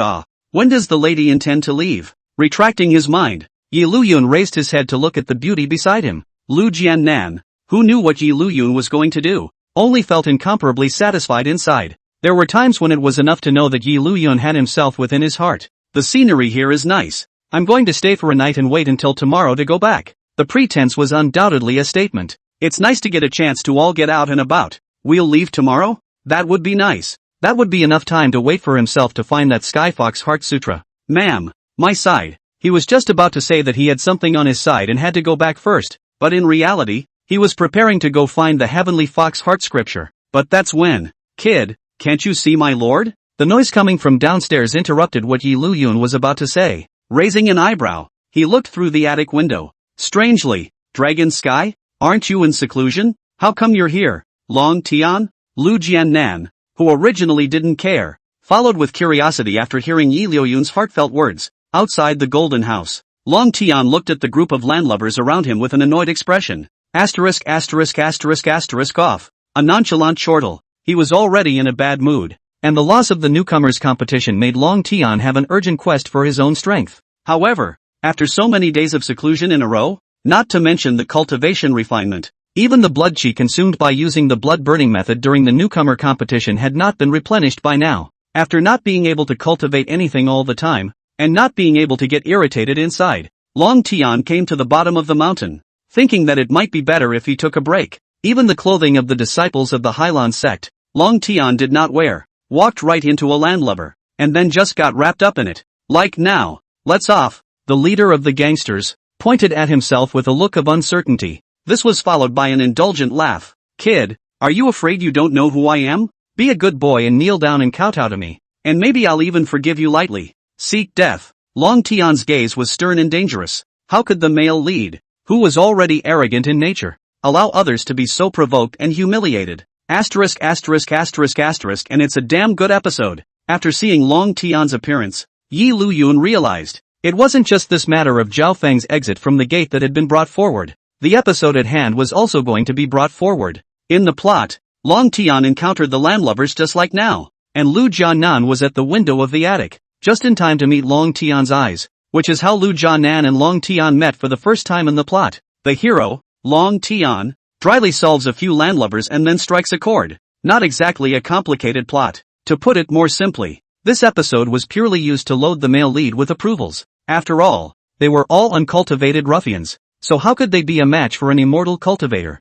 S1: When does the lady intend to leave? Retracting his mind, Yi Liuyun raised his head to look at the beauty beside him. Liu Jianan, who knew what Yi Liuyun was going to do, only felt incomparably satisfied inside. There were times when it was enough to know that Yi Liuyun had himself within his heart. The scenery here is nice. I'm going to stay for a night and wait until tomorrow to go back. The pretense was undoubtedly a statement. It's nice to get a chance to all get out and about. We'll leave tomorrow? That would be nice. That would be enough time to wait for himself to find that Sky Fox Heart Sutra. Ma'am, my side. He was just about to say that he had something on his side and had to go back first, but in reality, he was preparing to go find the heavenly fox heart scripture. But that's when, kid, can't you see my lord? The noise coming from downstairs interrupted what Yi Liuyun was about to say. Raising an eyebrow, he looked through the attic window. Strangely, Dragon Sky, aren't you in seclusion? How come you're here? Long Tian? Liu Jianan, who originally didn't care, followed with curiosity after hearing Yi Liuyun's heartfelt words. Outside the Golden House, Long Tian looked at the group of landlubbers around him with an annoyed expression. Asterisk asterisk asterisk asterisk off. A nonchalant chortle. He was already in a bad mood, and the loss of the newcomers competition made Long Tian have an urgent quest for his own strength. However, after so many days of seclusion in a row, not to mention the cultivation refinement, even the blood chi consumed by using the blood burning method during the newcomer competition had not been replenished by now. After not being able to cultivate anything all the time, and not being able to get irritated inside, Long Tian came to the bottom of the mountain, thinking that it might be better if he took a break. Even the clothing of the disciples of the Hyland Sect, Long Tian did not wear, walked right into a landlubber, and then just got wrapped up in it. Like now, let's off. The leader of the gangsters pointed at himself with a look of uncertainty. This was followed by an indulgent laugh. Kid, are you afraid you don't know who I am? Be a good boy and kneel down and kowtow to me, and maybe I'll even forgive you lightly. Seek death. Long Tian's gaze was stern and dangerous. How could the male lead, who was already arrogant in nature, allow others to be so provoked and humiliated? Asterisk asterisk asterisk asterisk, and it's a damn good episode. After seeing Long Tian's appearance, Yi Liuyun realized, it wasn't just this matter of Zhao Feng's exit from the gate that had been brought forward. The episode at hand was also going to be brought forward. In the plot, Long Tian encountered the landlubbers just like now, and Liu Jianan was at the window of the attic, just in time to meet Long Tian's eyes, which is how Liu Jianan and Long Tian met for the first time in the plot. The hero, Long Tian, dryly solves a few landlubbers and then strikes a chord. Not exactly a complicated plot. To put it more simply, this episode was purely used to load the male lead with approvals. After all, they were all uncultivated ruffians, so how could they be a match for an immortal cultivator?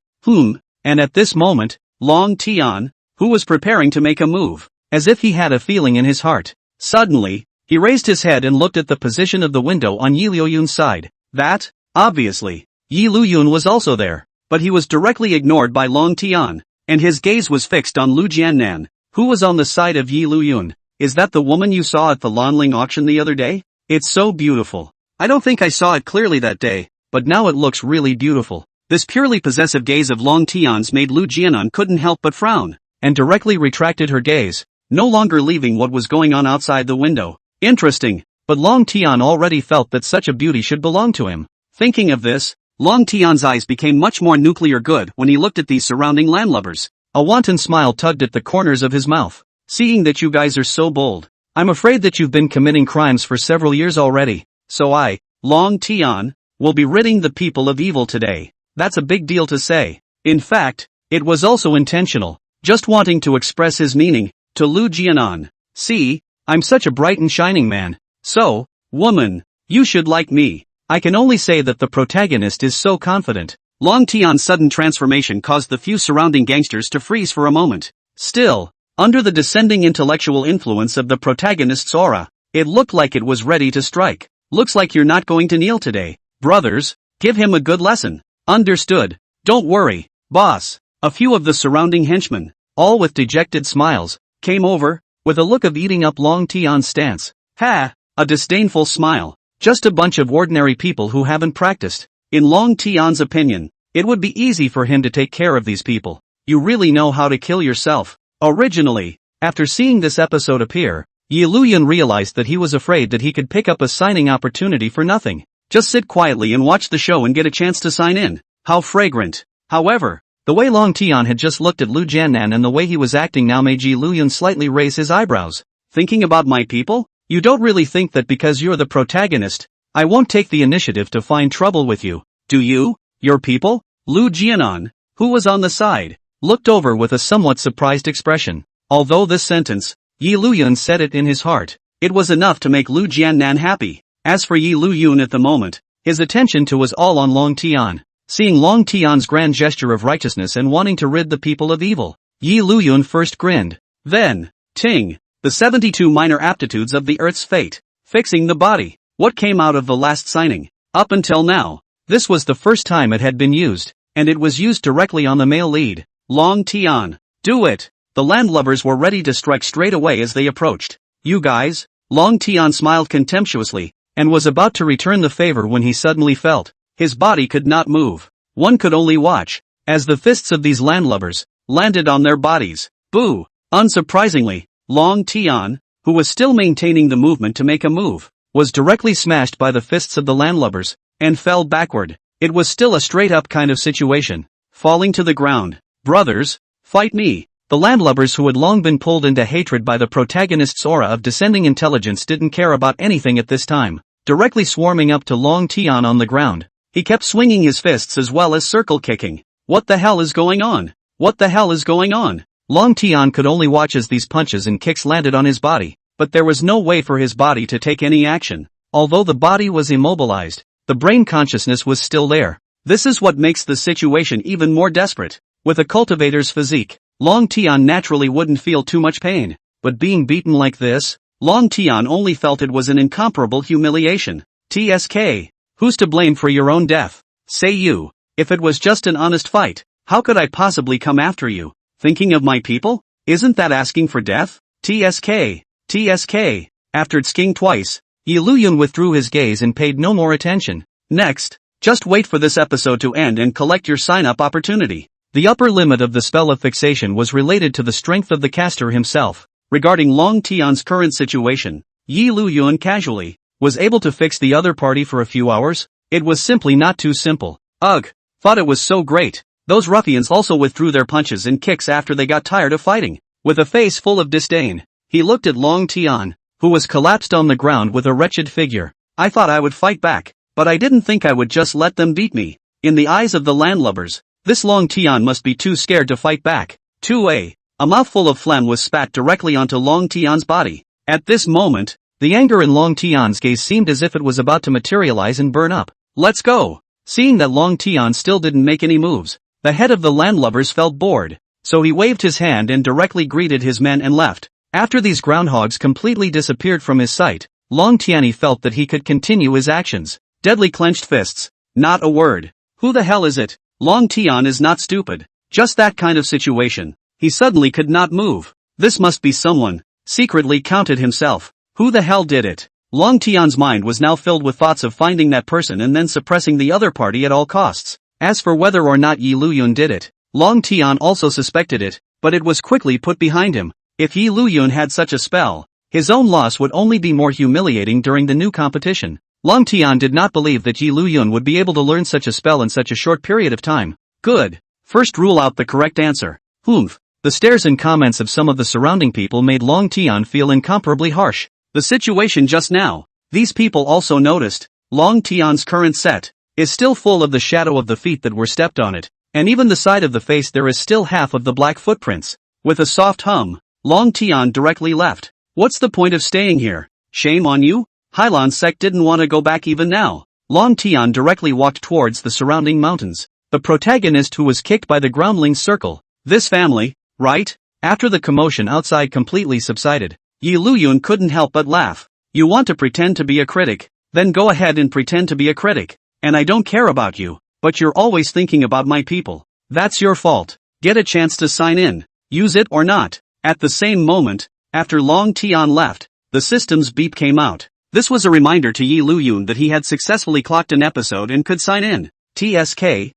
S1: And at this moment, Long Tian, who was preparing to make a move, as if he had a feeling in his heart, suddenly, he raised his head and looked at the position of the window on Liuyun's side. That, obviously, Liuyun was also there, but he was directly ignored by Long Tian, and his gaze was fixed on Liu Jianan, who was on the side of Liuyun. Is that the woman you saw at the Lanling auction the other day? It's so beautiful. I don't think I saw it clearly that day, but now it looks really beautiful. This purely possessive gaze of Long Tian's made Liu Jianan couldn't help but frown, and directly retracted her gaze, no longer leaving what was going on outside the window. Interesting, but Long Tian already felt that such a beauty should belong to him. Thinking of this, Long Tian's eyes became much more nuclear good when he looked at these surrounding landlubbers. A wanton smile tugged at the corners of his mouth. Seeing that you guys are so bold, I'm afraid that you've been committing crimes for several years already, so I, Long Tian, will be ridding the people of evil today. That's a big deal to say. In fact, it was also intentional, just wanting to express his meaning, to Liu Jianan. See, I'm such a bright and shining man. So, woman, you should like me. I can only say that the protagonist is so confident. Long Tian's sudden transformation caused the few surrounding gangsters to freeze for a moment. Still, under the descending intellectual influence of the protagonist's aura, it looked like it was ready to strike. Looks like you're not going to kneel today. Brothers, give him a good lesson. Understood. Don't worry, boss. A few of the surrounding henchmen, all with dejected smiles, came over, with a look of eating up Long Tian's stance. Ha! A disdainful smile. Just a bunch of ordinary people who haven't practiced. In Long Tian's opinion, it would be easy for him to take care of these people. You really know how to kill yourself. Originally, after seeing this episode appear, Liuyun realized that he was afraid that he could pick up a signing opportunity for nothing. Just sit quietly and watch the show and get a chance to sign in. How fragrant. However, the way Long Tian had just looked at Liu Jianan and the way he was acting now made Liuyun slightly raise his eyebrows. Thinking about my people? You don't really think that because you're the protagonist, I won't take the initiative to find trouble with you, do you? Your people? Liu Jianan, who was on the side, looked over with a somewhat surprised expression. Although this sentence, Liuyun said it in his heart, it was enough to make Liu Jianan happy. As for Liuyun at the moment, his attention too was all on Long Tian. Seeing Long Tian's grand gesture of righteousness and wanting to rid the people of evil, Liuyun first grinned. Then, ting, the 72 minor aptitudes of the Earth's fate, fixing the body. What came out of the last signing? Up until now, this was the first time it had been used, and it was used directly on the male lead. Long Tian, do it! The landlubbers were ready to strike straight away as they approached. You guys? Long Tian smiled contemptuously, and was about to return the favor when he suddenly felt his body could not move. One could only watch as the fists of these landlubbers landed on their bodies. Boo! Unsurprisingly, Long Tian, who was still maintaining the movement to make a move, was directly smashed by the fists of the landlubbers and fell backward. It was still a straight-up kind of situation, falling to the ground. Brothers, fight me! The landlubbers who had long been pulled into hatred by the protagonist's aura of descending intelligence didn't care about anything at this time, directly swarming up to Long Tian on the ground. He kept swinging his fists as well as circle kicking. What the hell is going on? What the hell is going on? Long Tian could only watch as these punches and kicks landed on his body, but there was no way for his body to take any action. Although the body was immobilized, the brain consciousness was still there. This is what makes the situation even more desperate. With a cultivator's physique, Long Tian naturally wouldn't feel too much pain, but being beaten like this, Long Tian only felt it was an incomparable humiliation. TSK. Who's to blame for your own death? Say you. If it was just an honest fight, how could I possibly come after you? Thinking of my people? Isn't that asking for death? TSK. TSK. After tsking twice, Liuyun withdrew his gaze and paid no more attention. Next, just wait for this episode to end and collect your sign-up opportunity. The upper limit of the spell of fixation was related to the strength of the caster himself. Regarding Long Tian's current situation, Liuyun casually was able to fix the other party for a few hours. It was simply not too simple. Ugh, thought it was so great. Those ruffians also withdrew their punches and kicks after they got tired of fighting. With a face full of disdain, he looked at Long Tian, who was collapsed on the ground with a wretched figure. I thought I would fight back, but I didn't think I would just let them beat me. In the eyes of the landlubbers, this Long Tian must be too scared to fight back. 2a. A mouthful of phlegm was spat directly onto Long Tian's body. At this moment, the anger in Long Tian's gaze seemed as if it was about to materialize and burn up. Let's go! Seeing that Long Tian still didn't make any moves, the head of the landlubbers felt bored, so he waved his hand and directly greeted his men and left. After these groundhogs completely disappeared from his sight, Long Tian felt that he could continue his actions. Deadly clenched fists. Not a word. Who the hell is it? Long Tian is not stupid. Just that kind of situation. He suddenly could not move. This must be someone. Secretly counted himself. Who the hell did it? Long Tian's mind was now filled with thoughts of finding that person and then suppressing the other party at all costs. As for whether or not Liuyun did it, Long Tian also suspected it, but it was quickly put behind him. If Liuyun had such a spell, his own loss would only be more humiliating during the new competition. Long Tian did not believe that Liuyun would be able to learn such a spell in such a short period of time. Good. First rule out the correct answer. Humph. The stares and comments of some of the surrounding people made Long Tian feel incomparably harsh. The situation just now, these people also noticed, Long Tian's current set is still full of the shadow of the feet that were stepped on it, and even the side of the face there is still half of the black footprints. With a soft hum, Long Tian directly left. What's the point of staying here? Shame on you? Hyland Sect didn't want to go back even now. Long Tian directly walked towards the surrounding mountains. The protagonist who was kicked by the groundlings circle. This family, right? After the commotion outside completely subsided, Liuyun couldn't help but laugh. You want to pretend to be a critic? Then go ahead and pretend to be a critic. And I don't care about you, but you're always thinking about my people. That's your fault. Get a chance to sign in. Use it or not. At the same moment, after Long Tian left, the system's beep came out. This was a reminder to Liuyun that he had successfully clocked an episode and could sign in. TSK.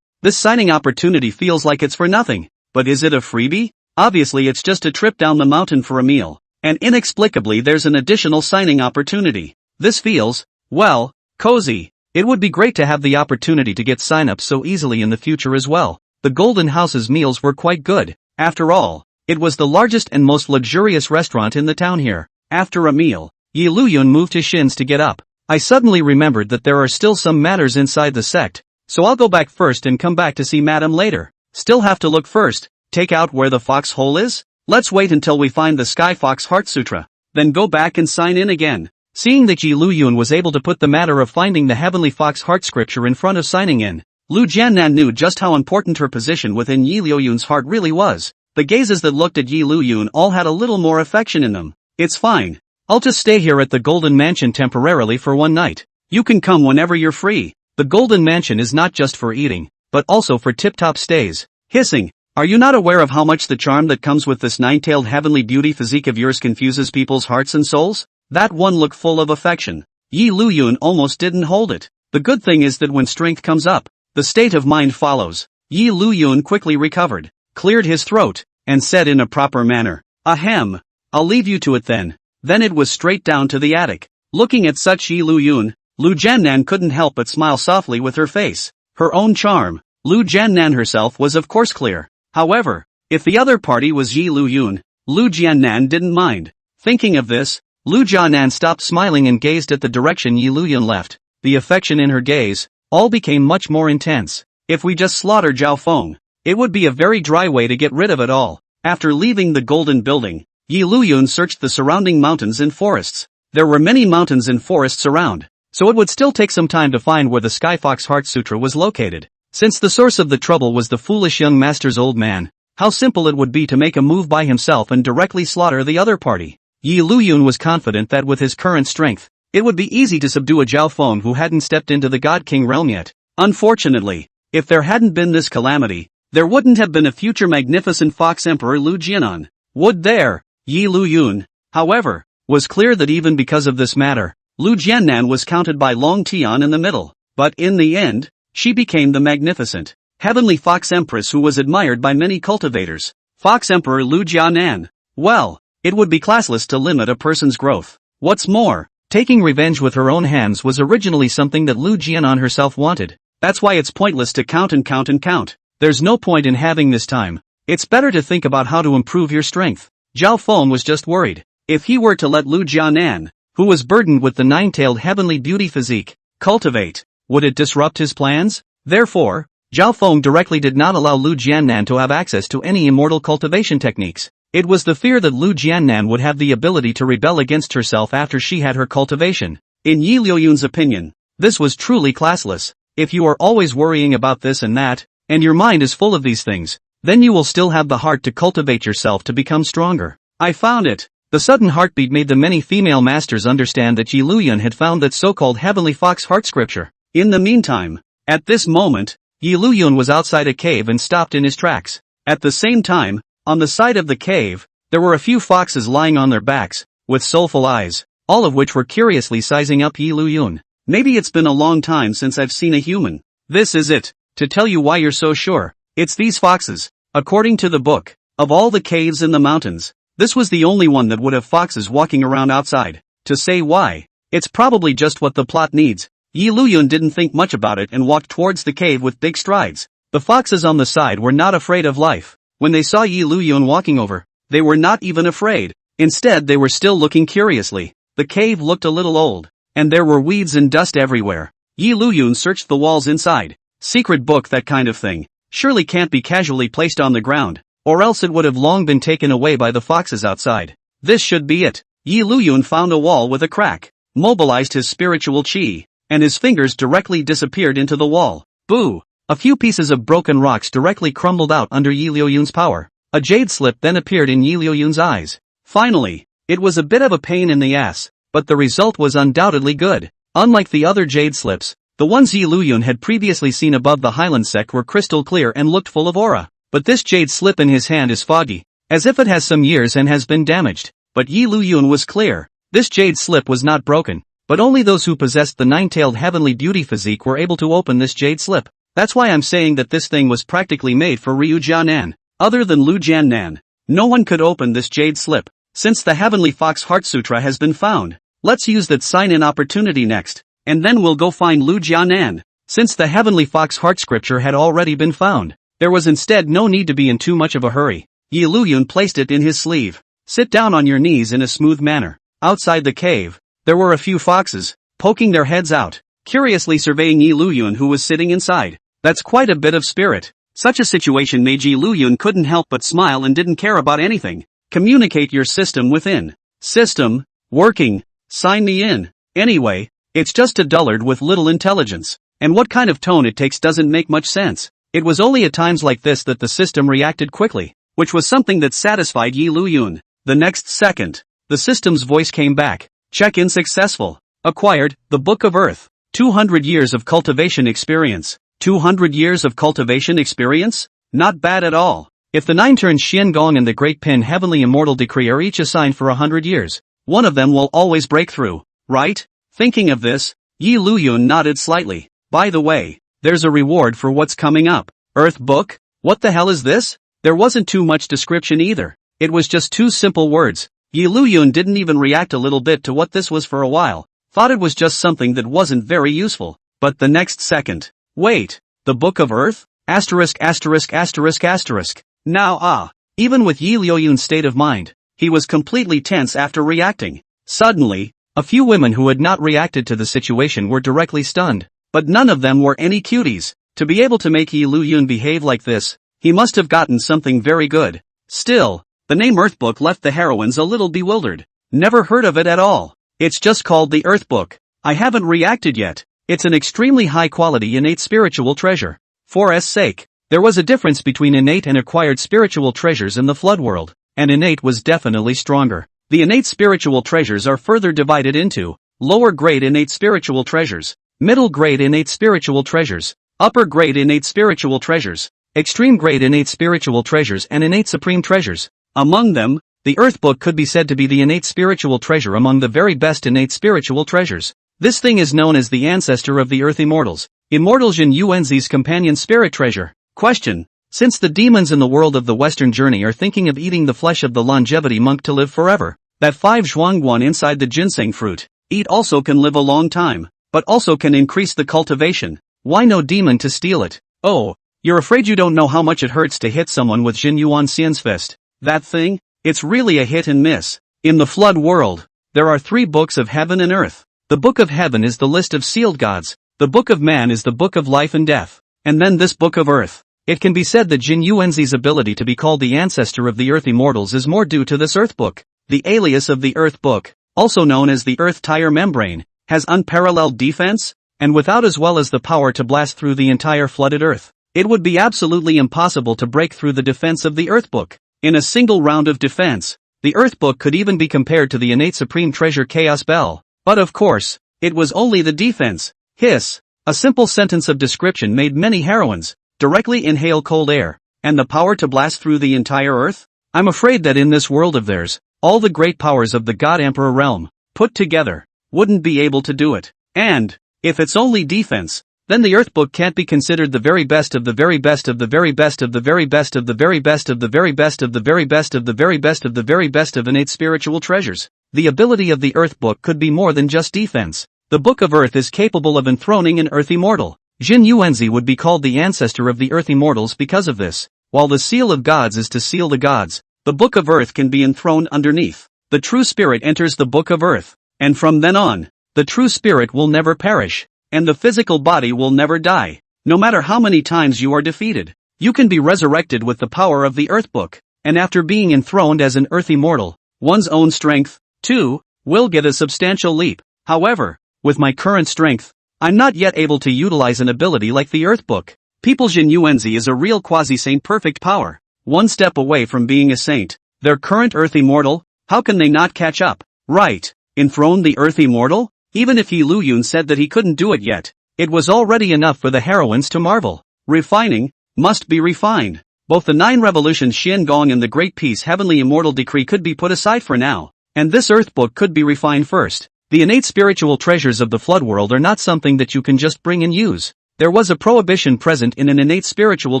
S1: This signing opportunity feels like it's for nothing. But is it a freebie? Obviously it's just a trip down the mountain for a meal. And inexplicably there's an additional signing opportunity. This feels, well, cozy. It would be great to have the opportunity to get sign-ups so easily in the future as well. The Golden House's meals were quite good. After all, it was the largest and most luxurious restaurant in the town here. After a meal, Liuyun moved his shins to get up. I suddenly remembered that there are still some matters inside the sect, so I'll go back first and come back to see Madam later. Still have to look first. Take out where the fox hole is? Let's wait until we find the Sky Fox Heart Sutra. Then go back and sign in again. Seeing that Liuyun was able to put the matter of finding the Heavenly Fox Heart scripture in front of signing in, Liu Jianan knew just how important her position within Liuyun's heart really was. The gazes that looked at Liuyun all had a little more affection in them. It's fine. I'll just stay here at the Golden Mansion temporarily for one night. You can come whenever you're free. The Golden Mansion is not just for eating, but also for tip-top stays. Hissing. Are you not aware of how much the charm that comes with this nine-tailed heavenly beauty physique of yours confuses people's hearts and souls? That one look full of affection. Liuyun almost didn't hold it. The good thing is that when strength comes up, the state of mind follows. Liuyun quickly recovered, cleared his throat, and said in a proper manner, Ahem. I'll leave you to it then. Then it was straight down to the attic. Looking at such Liuyun, Liu Jianan couldn't help but smile softly with her face. Her own charm, Liu Jianan herself was of course clear. However, if the other party was Liuyun, Liu Jianan didn't mind. Thinking of this, Liu Jianan stopped smiling and gazed at the direction Liuyun left. The affection in her gaze all became much more intense. If we just slaughter Zhao Feng, it would be a very dry way to get rid of it all. After leaving the Golden Building, Liuyun searched the surrounding mountains and forests. There were many mountains and forests around, so it would still take some time to find where the Skyfox Heart Sutra was located. Since the source of the trouble was the foolish young master's old man, how simple it would be to make a move by himself and directly slaughter the other party. Liuyun was confident that with his current strength, it would be easy to subdue a Zhao Feng who hadn't stepped into the God King realm yet. Unfortunately, if there hadn't been this calamity, there wouldn't have been a future magnificent Fox Emperor Liu Jianan. Would there? Liuyun, however, was clear that even because of this matter, Liu Jianan was counted by Long Tian in the middle. But in the end, she became the magnificent, heavenly Fox Empress who was admired by many cultivators. Fox Emperor Liu Jianan. Well, it would be classless to limit a person's growth. What's more, taking revenge with her own hands was originally something that Liu Jianan herself wanted. That's why it's pointless to count and count and count. There's no point in having this time. It's better to think about how to improve your strength. Zhao Feng was just worried. If he were to let Liu Jianan, who was burdened with the nine-tailed heavenly beauty physique, cultivate, would it disrupt his plans? Therefore, Zhao Feng directly did not allow Liu Jianan to have access to any immortal cultivation techniques. It was the fear that Liu Jianan would have the ability to rebel against herself after she had her cultivation. In Liuyun's opinion, this was truly classless. If you are always worrying about this and that, and your mind is full of these things, then you will still have the heart to cultivate yourself to become stronger. I found it. The sudden heartbeat made the many female masters understand that Liuyun had found that so-called heavenly fox heart scripture. In the meantime, at this moment, Liuyun was outside a cave and stopped in his tracks. At the same time, on the side of the cave, there were a few foxes lying on their backs, with soulful eyes, all of which were curiously sizing up Liuyun. Maybe it's been a long time since I've seen a human. This is it. To tell you why you're so sure, it's these foxes. According to the book, of all the caves in the mountains, this was the only one that would have foxes walking around outside. To say why, it's probably just what the plot needs. Liuyun didn't think much about it and walked towards the cave with big strides. The foxes on the side were not afraid of life. When they saw Liuyun walking over, they were not even afraid. Instead, they were still looking curiously. The cave looked a little old, and there were weeds and dust everywhere. Liuyun searched the walls inside. Secret book, that kind of thing, surely can't be casually placed on the ground, or else it would have long been taken away by the foxes outside. This should be it. Liuyun found a wall with a crack, mobilized his spiritual chi, and his fingers directly disappeared into the wall. Boo! A few pieces of broken rocks directly crumbled out under Liuyun's power. A jade slip then appeared in Liuyun's eyes. Finally, it was a bit of a pain in the ass, but the result was undoubtedly good. Unlike the other jade slips, the ones Liuyun had previously seen above the Hyland Sect were crystal clear and looked full of aura. But this jade slip in his hand is foggy, as if it has some years and has been damaged. But Liuyun was clear. This jade slip was not broken, but only those who possessed the nine-tailed heavenly beauty physique were able to open this jade slip. That's why I'm saying that this thing was practically made for Liu Jianan. Other than Liu Jianan, no one could open this jade slip. Since the Heavenly Fox Heart Sutra has been found, let's use that sign-in opportunity next, and then we'll go find Liu Jianan. Since the Heavenly Fox Heart Scripture had already been found, there was instead no need to be in too much of a hurry. Liuyun placed it in his sleeve. Sit down on your knees in a smooth manner. Outside the cave, there were a few foxes, poking their heads out, curiously surveying Liuyun, who was sitting inside. That's quite a bit of spirit. Such a situation made Liuyun couldn't help but smile and didn't care about anything. Communicate your system within. System, working, sign me in. Anyway, it's just a dullard with little intelligence. And what kind of tone it takes doesn't make much sense. It was only at times like this that the system reacted quickly, which was something that satisfied Liuyun. The next second, the system's voice came back. Check-in successful. Acquired, the Book of Earth. 200 years of cultivation experience. 200 years of cultivation experience? Not bad at all. If the 9 turns Xiangong and the Great Pin Heavenly Immortal Decree are each assigned for 100 years, one of them will always break through, right? Thinking of this, Liuyun nodded slightly. By the way, there's a reward for what's coming up. Earth Book? What the hell is this? There wasn't too much description either. It was just 2 simple words. Liuyun didn't even react a little bit to what this was for a while. Thought it was just something that wasn't very useful. But the next second. Wait. The Book of Earth? Asterisk asterisk asterisk asterisk. Now even with Liuyun's state of mind, he was completely tense after reacting. Suddenly, a few women who had not reacted to the situation were directly stunned. But none of them were any cuties. To be able to make Liuyun behave like this, he must have gotten something very good. Still, the name Earth Book left the heroines a little bewildered. Never heard of it at all. It's just called the Earth Book. I haven't reacted yet. It's an extremely high-quality innate spiritual treasure. For S sake, there was a difference between innate and acquired spiritual treasures in the Flood world, and innate was definitely stronger. The innate spiritual treasures are further divided into lower-grade innate spiritual treasures, middle-grade innate spiritual treasures, upper-grade innate spiritual treasures, extreme-grade innate spiritual treasures, and innate supreme treasures. Among them, the Earth Book could be said to be the innate spiritual treasure among the very best innate spiritual treasures. This thing is known as the ancestor of the Earth Immortals. Immortal Jin Yuanzi's companion spirit treasure. Question. Since the demons in the world of the Western journey are thinking of eating the flesh of the longevity monk to live forever, that 5 zhuangguan inside the ginseng fruit, eat also can live a long time, but also can increase the cultivation. Why no demon to steal it? Oh, you're afraid you don't know how much it hurts to hit someone with Jin Yuan Xian's fist. That thing? It's really a hit and miss. In the flood world, there are 3 books of heaven and earth. The book of heaven is the list of sealed gods, the book of man is the book of life and death, and then this book of earth. It can be said that Jin Yuanzi's ability to be called the ancestor of the earth immortals is more due to this earth book. The alias of the earth book, also known as the earth tire membrane, has unparalleled defense, and without as well as the power to blast through the entire flooded earth, it would be absolutely impossible to break through the defense of the earth book. In a single round of defense, the earth book could even be compared to the innate supreme treasure Chaos Bell. But of course, it was only the defense. Hiss. A simple sentence of description made many heroines directly inhale cold air, and the power to blast through the entire earth? I'm afraid that in this world of theirs, all the great powers of the God Emperor realm, put together, wouldn't be able to do it. And, if it's only defense, then the earth book can't be considered the very best of the very best of the very best of the very best of the very best of the very best of the very best of the very best of the very best of innate spiritual treasures. The ability of the earth book could be more than just defense. The book of earth is capable of enthroning an earth immortal. Jin Yuanzi would be called the ancestor of the earth immortals because of this. While the seal of gods is to seal the gods, the book of earth can be enthroned underneath. The true spirit enters the book of earth, and from then on, the true spirit will never perish, and the physical body will never die. No matter how many times you are defeated, you can be resurrected with the power of the earth book, and after being enthroned as an earth immortal, one's own strength, too, will get a substantial leap. However, with my current strength, I'm not yet able to utilize an ability like the earth book. People Jin Yuanzi is a real quasi-saint perfect power, one step away from being a saint. Their current earth immortal, how can they not catch up? Right, enthrone the earth immortal? Even if Liuyun said that he couldn't do it yet, it was already enough for the heroines to marvel. Refining, must be refined. Both the 9 revolutions Xian Gong and the Great Peace Heavenly Immortal Decree could be put aside for now, and this earth book could be refined first. The innate spiritual treasures of the flood world are not something that you can just bring and use. There was a prohibition present in an innate spiritual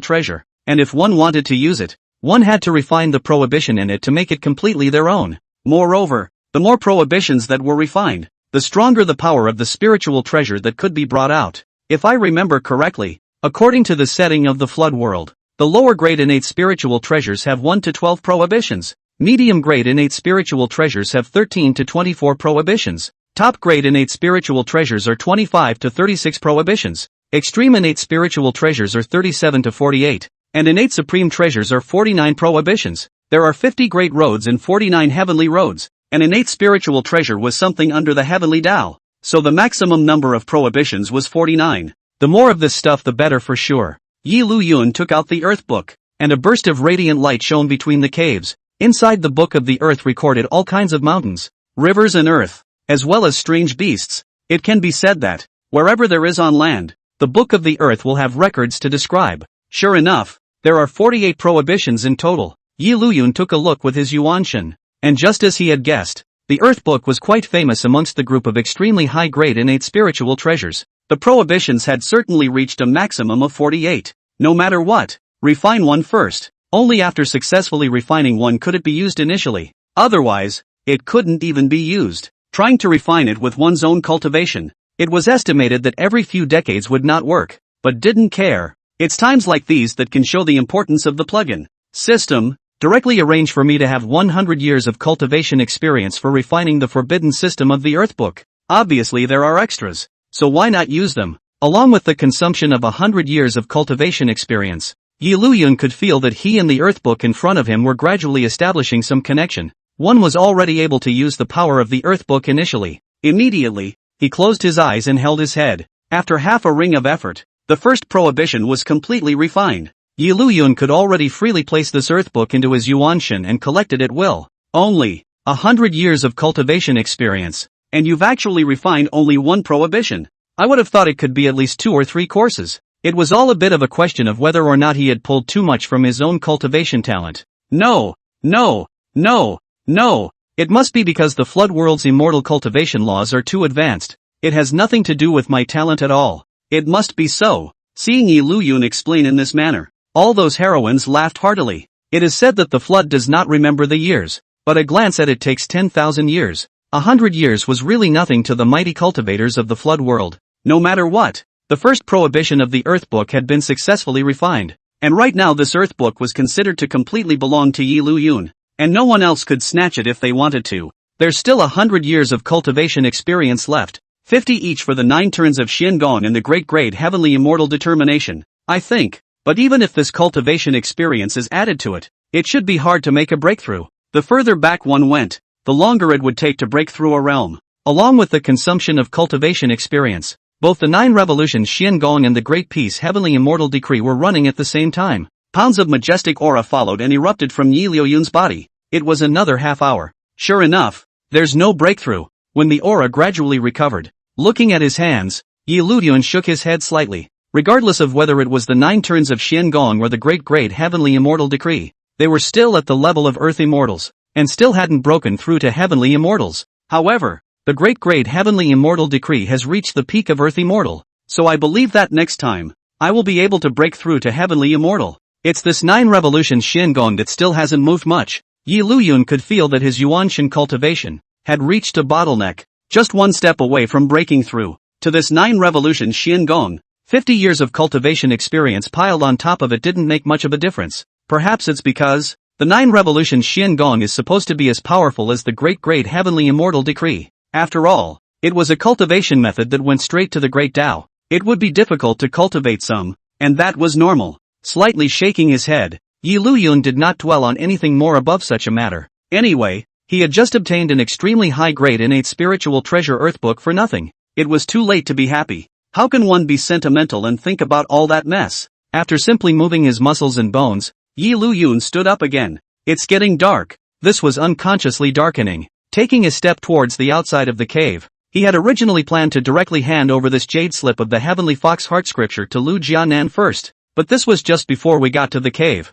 S1: treasure, and if one wanted to use it, one had to refine the prohibition in it to make it completely their own. Moreover, the more prohibitions that were refined, the stronger the power of the spiritual treasure that could be brought out. If I remember correctly, according to the setting of the flood world, the lower grade innate spiritual treasures have 1 to 12 prohibitions. Medium grade innate spiritual treasures have 13 to 24 prohibitions. Top grade innate spiritual treasures are 25 to 36 prohibitions. Extreme innate spiritual treasures are 37 to 48, and innate supreme treasures are 49 prohibitions. There are 50 great roads and 49 heavenly roads. An innate spiritual treasure was something under the heavenly Tao, so the maximum number of prohibitions was 49. The more of this stuff the better for sure. Liuyun took out the earth book, and a burst of radiant light shone between the caves. Inside the book of the earth recorded all kinds of mountains, rivers and earth, as well as strange beasts. It can be said that, wherever there is on land, the book of the earth will have records to describe. Sure enough, there are 48 prohibitions in total. Liuyun took a look with his yuanshan, and just as he had guessed, the earth book was quite famous amongst the group of extremely high-grade innate spiritual treasures. The prohibitions had certainly reached a maximum of 48. No matter what, refine one first. Only after successfully refining one could it be used initially. Otherwise, it couldn't even be used. Trying to refine it with one's own cultivation, it was estimated that every few decades would not work, but didn't care. It's times like these that can show the importance of the plugin system. Directly arrange for me to have 100 years of cultivation experience for refining the forbidden system of the earth book. Obviously there are extras, so why not use them? Along with the consumption of 100 years of cultivation experience, Liuyun could feel that he and the earth book in front of him were gradually establishing some connection. One was already able to use the power of the earth book initially. Immediately, he closed his eyes and held his head. After half a ring of effort, the first prohibition was completely refined. Liuyun could already freely place this earth book into his yuanshan and collect it at will. Only 100 years of cultivation experience, and you've actually refined only one prohibition. I would have thought it could be at least 2 or 3 courses. It was all a bit of a question of whether or not he had pulled too much from his own cultivation talent. No. It must be because the flood world's immortal cultivation laws are too advanced. It has nothing to do with my talent at all. It must be so. Seeing Liuyun explain in this manner, all those heroines laughed heartily. It is said that the flood does not remember the years, but a glance at it takes 10,000 years. 100 years was really nothing to the mighty cultivators of the flood world. No matter what, The first prohibition of the Earth Book had been successfully refined, and right now this Earth Book was considered to completely belong to Liuyun, and no one else could snatch it if they wanted to. There's still 100 years of cultivation experience left, 50 each for the 9 turns of Qianqin and the great heavenly immortal determination, I think. But even if this cultivation experience is added to it, it should be hard to make a breakthrough. The further back one went, the longer it would take to break through a realm. Along with the consumption of cultivation experience, both the 9 revolutions Qianqin and the Great Peace Heavenly Immortal Decree were running at the same time. Pounds of majestic aura followed and erupted from Liuyun's body. It was another half hour. Sure enough, there's no breakthrough. When the aura gradually recovered, looking at his hands, Liuyun shook his head slightly. Regardless of whether it was the 9 turns of Qianqin or the great Heavenly Immortal Decree, they were still at the level of Earth Immortals, and still hadn't broken through to Heavenly Immortals. However, the great Heavenly Immortal Decree has reached the peak of Earth Immortal, so I believe that next time, I will be able to break through to Heavenly Immortal. It's this 9 revolution Qianqin that still hasn't moved much. Liuyun could feel that his Yuanshan cultivation had reached a bottleneck, just one step away from breaking through to this 9 revolution Qianqin. 50 years of cultivation experience piled on top of it didn't make much of a difference. Perhaps it's because the 9 revolution Qianqin is supposed to be as powerful as the great Heavenly Immortal Decree. After all, it was a cultivation method that went straight to the Great Tao. It would be difficult to cultivate some, and that was normal. Slightly shaking his head, Liuyun did not dwell on anything more above such a matter. Anyway, he had just obtained an extremely high-grade innate spiritual treasure Earth Book for nothing. It was too late to be happy. How can one be sentimental and think about all that mess? After simply moving his muscles and bones, Liuyun stood up again. It's getting dark. This was unconsciously darkening. Taking a step towards the outside of the cave, he had originally planned to directly hand over this jade slip of the Heavenly Fox Heart Scripture to Liu Jianan first, but this was just before we got to the cave.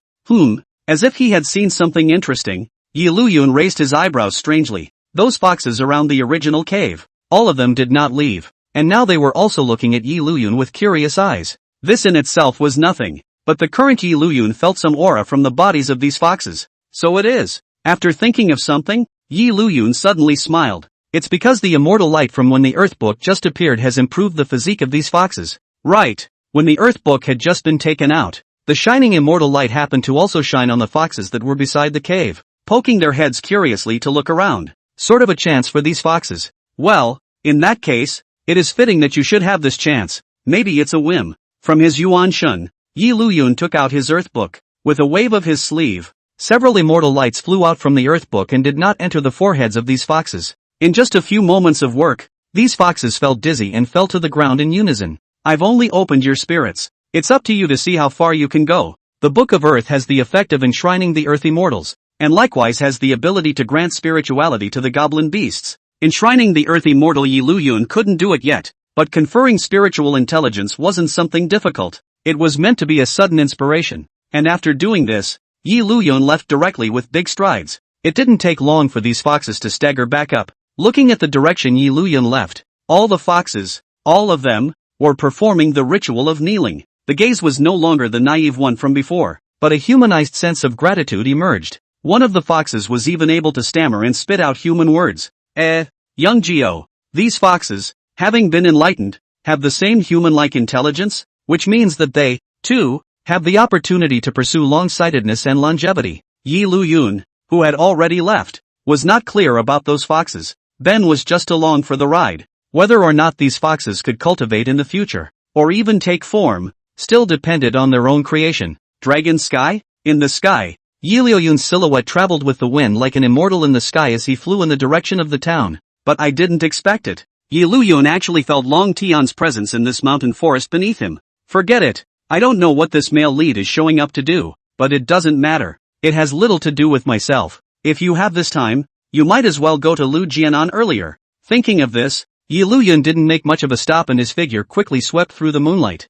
S1: As if he had seen something interesting, Liuyun raised his eyebrows strangely. Those foxes around the original cave, all of them did not leave. And now they were also looking at Liuyun with curious eyes. This in itself was nothing, but the current Liuyun felt some aura from the bodies of these foxes. So it is. After thinking of something, Liuyun suddenly smiled. It's because the immortal light from when the Earth Book just appeared has improved the physique of these foxes. Right. When the Earth Book had just been taken out, the shining immortal light happened to also shine on the foxes that were beside the cave, poking their heads curiously to look around. Sort of a chance for these foxes. Well, in that case, it is fitting that you should have this chance. Maybe it's a whim. From his Yuanshan, Liuyun took out his Earth Book. With a wave of his sleeve, several immortal lights flew out from the Earth Book and did not enter the foreheads of these foxes. In just a few moments of work, these foxes felt dizzy and fell to the ground in unison. I've only opened your spirits. It's up to you to see how far you can go. The Book of Earth has the effect of enshrining the Earth Immortals, and likewise has the ability to grant spirituality to the goblin beasts. Enshrining the Earth Immortal Liuyun couldn't do it yet, but conferring spiritual intelligence wasn't something difficult. It was meant to be a sudden inspiration, and after doing this, Liuyun left directly with big strides. It didn't take long for these foxes to stagger back up. Looking at the direction Liuyun left, all the foxes, all of them, were performing the ritual of kneeling. The gaze was no longer the naive one from before, but a humanized sense of gratitude emerged. One of the foxes was even able to stammer and spit out human words. Young Geo, these foxes, having been enlightened, have the same human-like intelligence, which means that they, too, have the opportunity to pursue long-sightedness and longevity. Liuyun, who had already left, was not clear about those foxes. Ben was just along for the ride. Whether or not these foxes could cultivate in the future, or even take form, still depended on their own creation. Dragon Sky? In the sky, Liuyun's silhouette traveled with the wind like an immortal in the sky as he flew in the direction of the town. But I didn't expect it. Liuyun actually felt Long Tian's presence in this mountain forest beneath him. Forget it. I don't know what this male lead is showing up to do, but it doesn't matter. It has little to do with myself. If you have this time, you might as well go to Liu Jianan earlier. Thinking of this, Liuyun didn't make much of a stop and his figure quickly swept through the moonlight.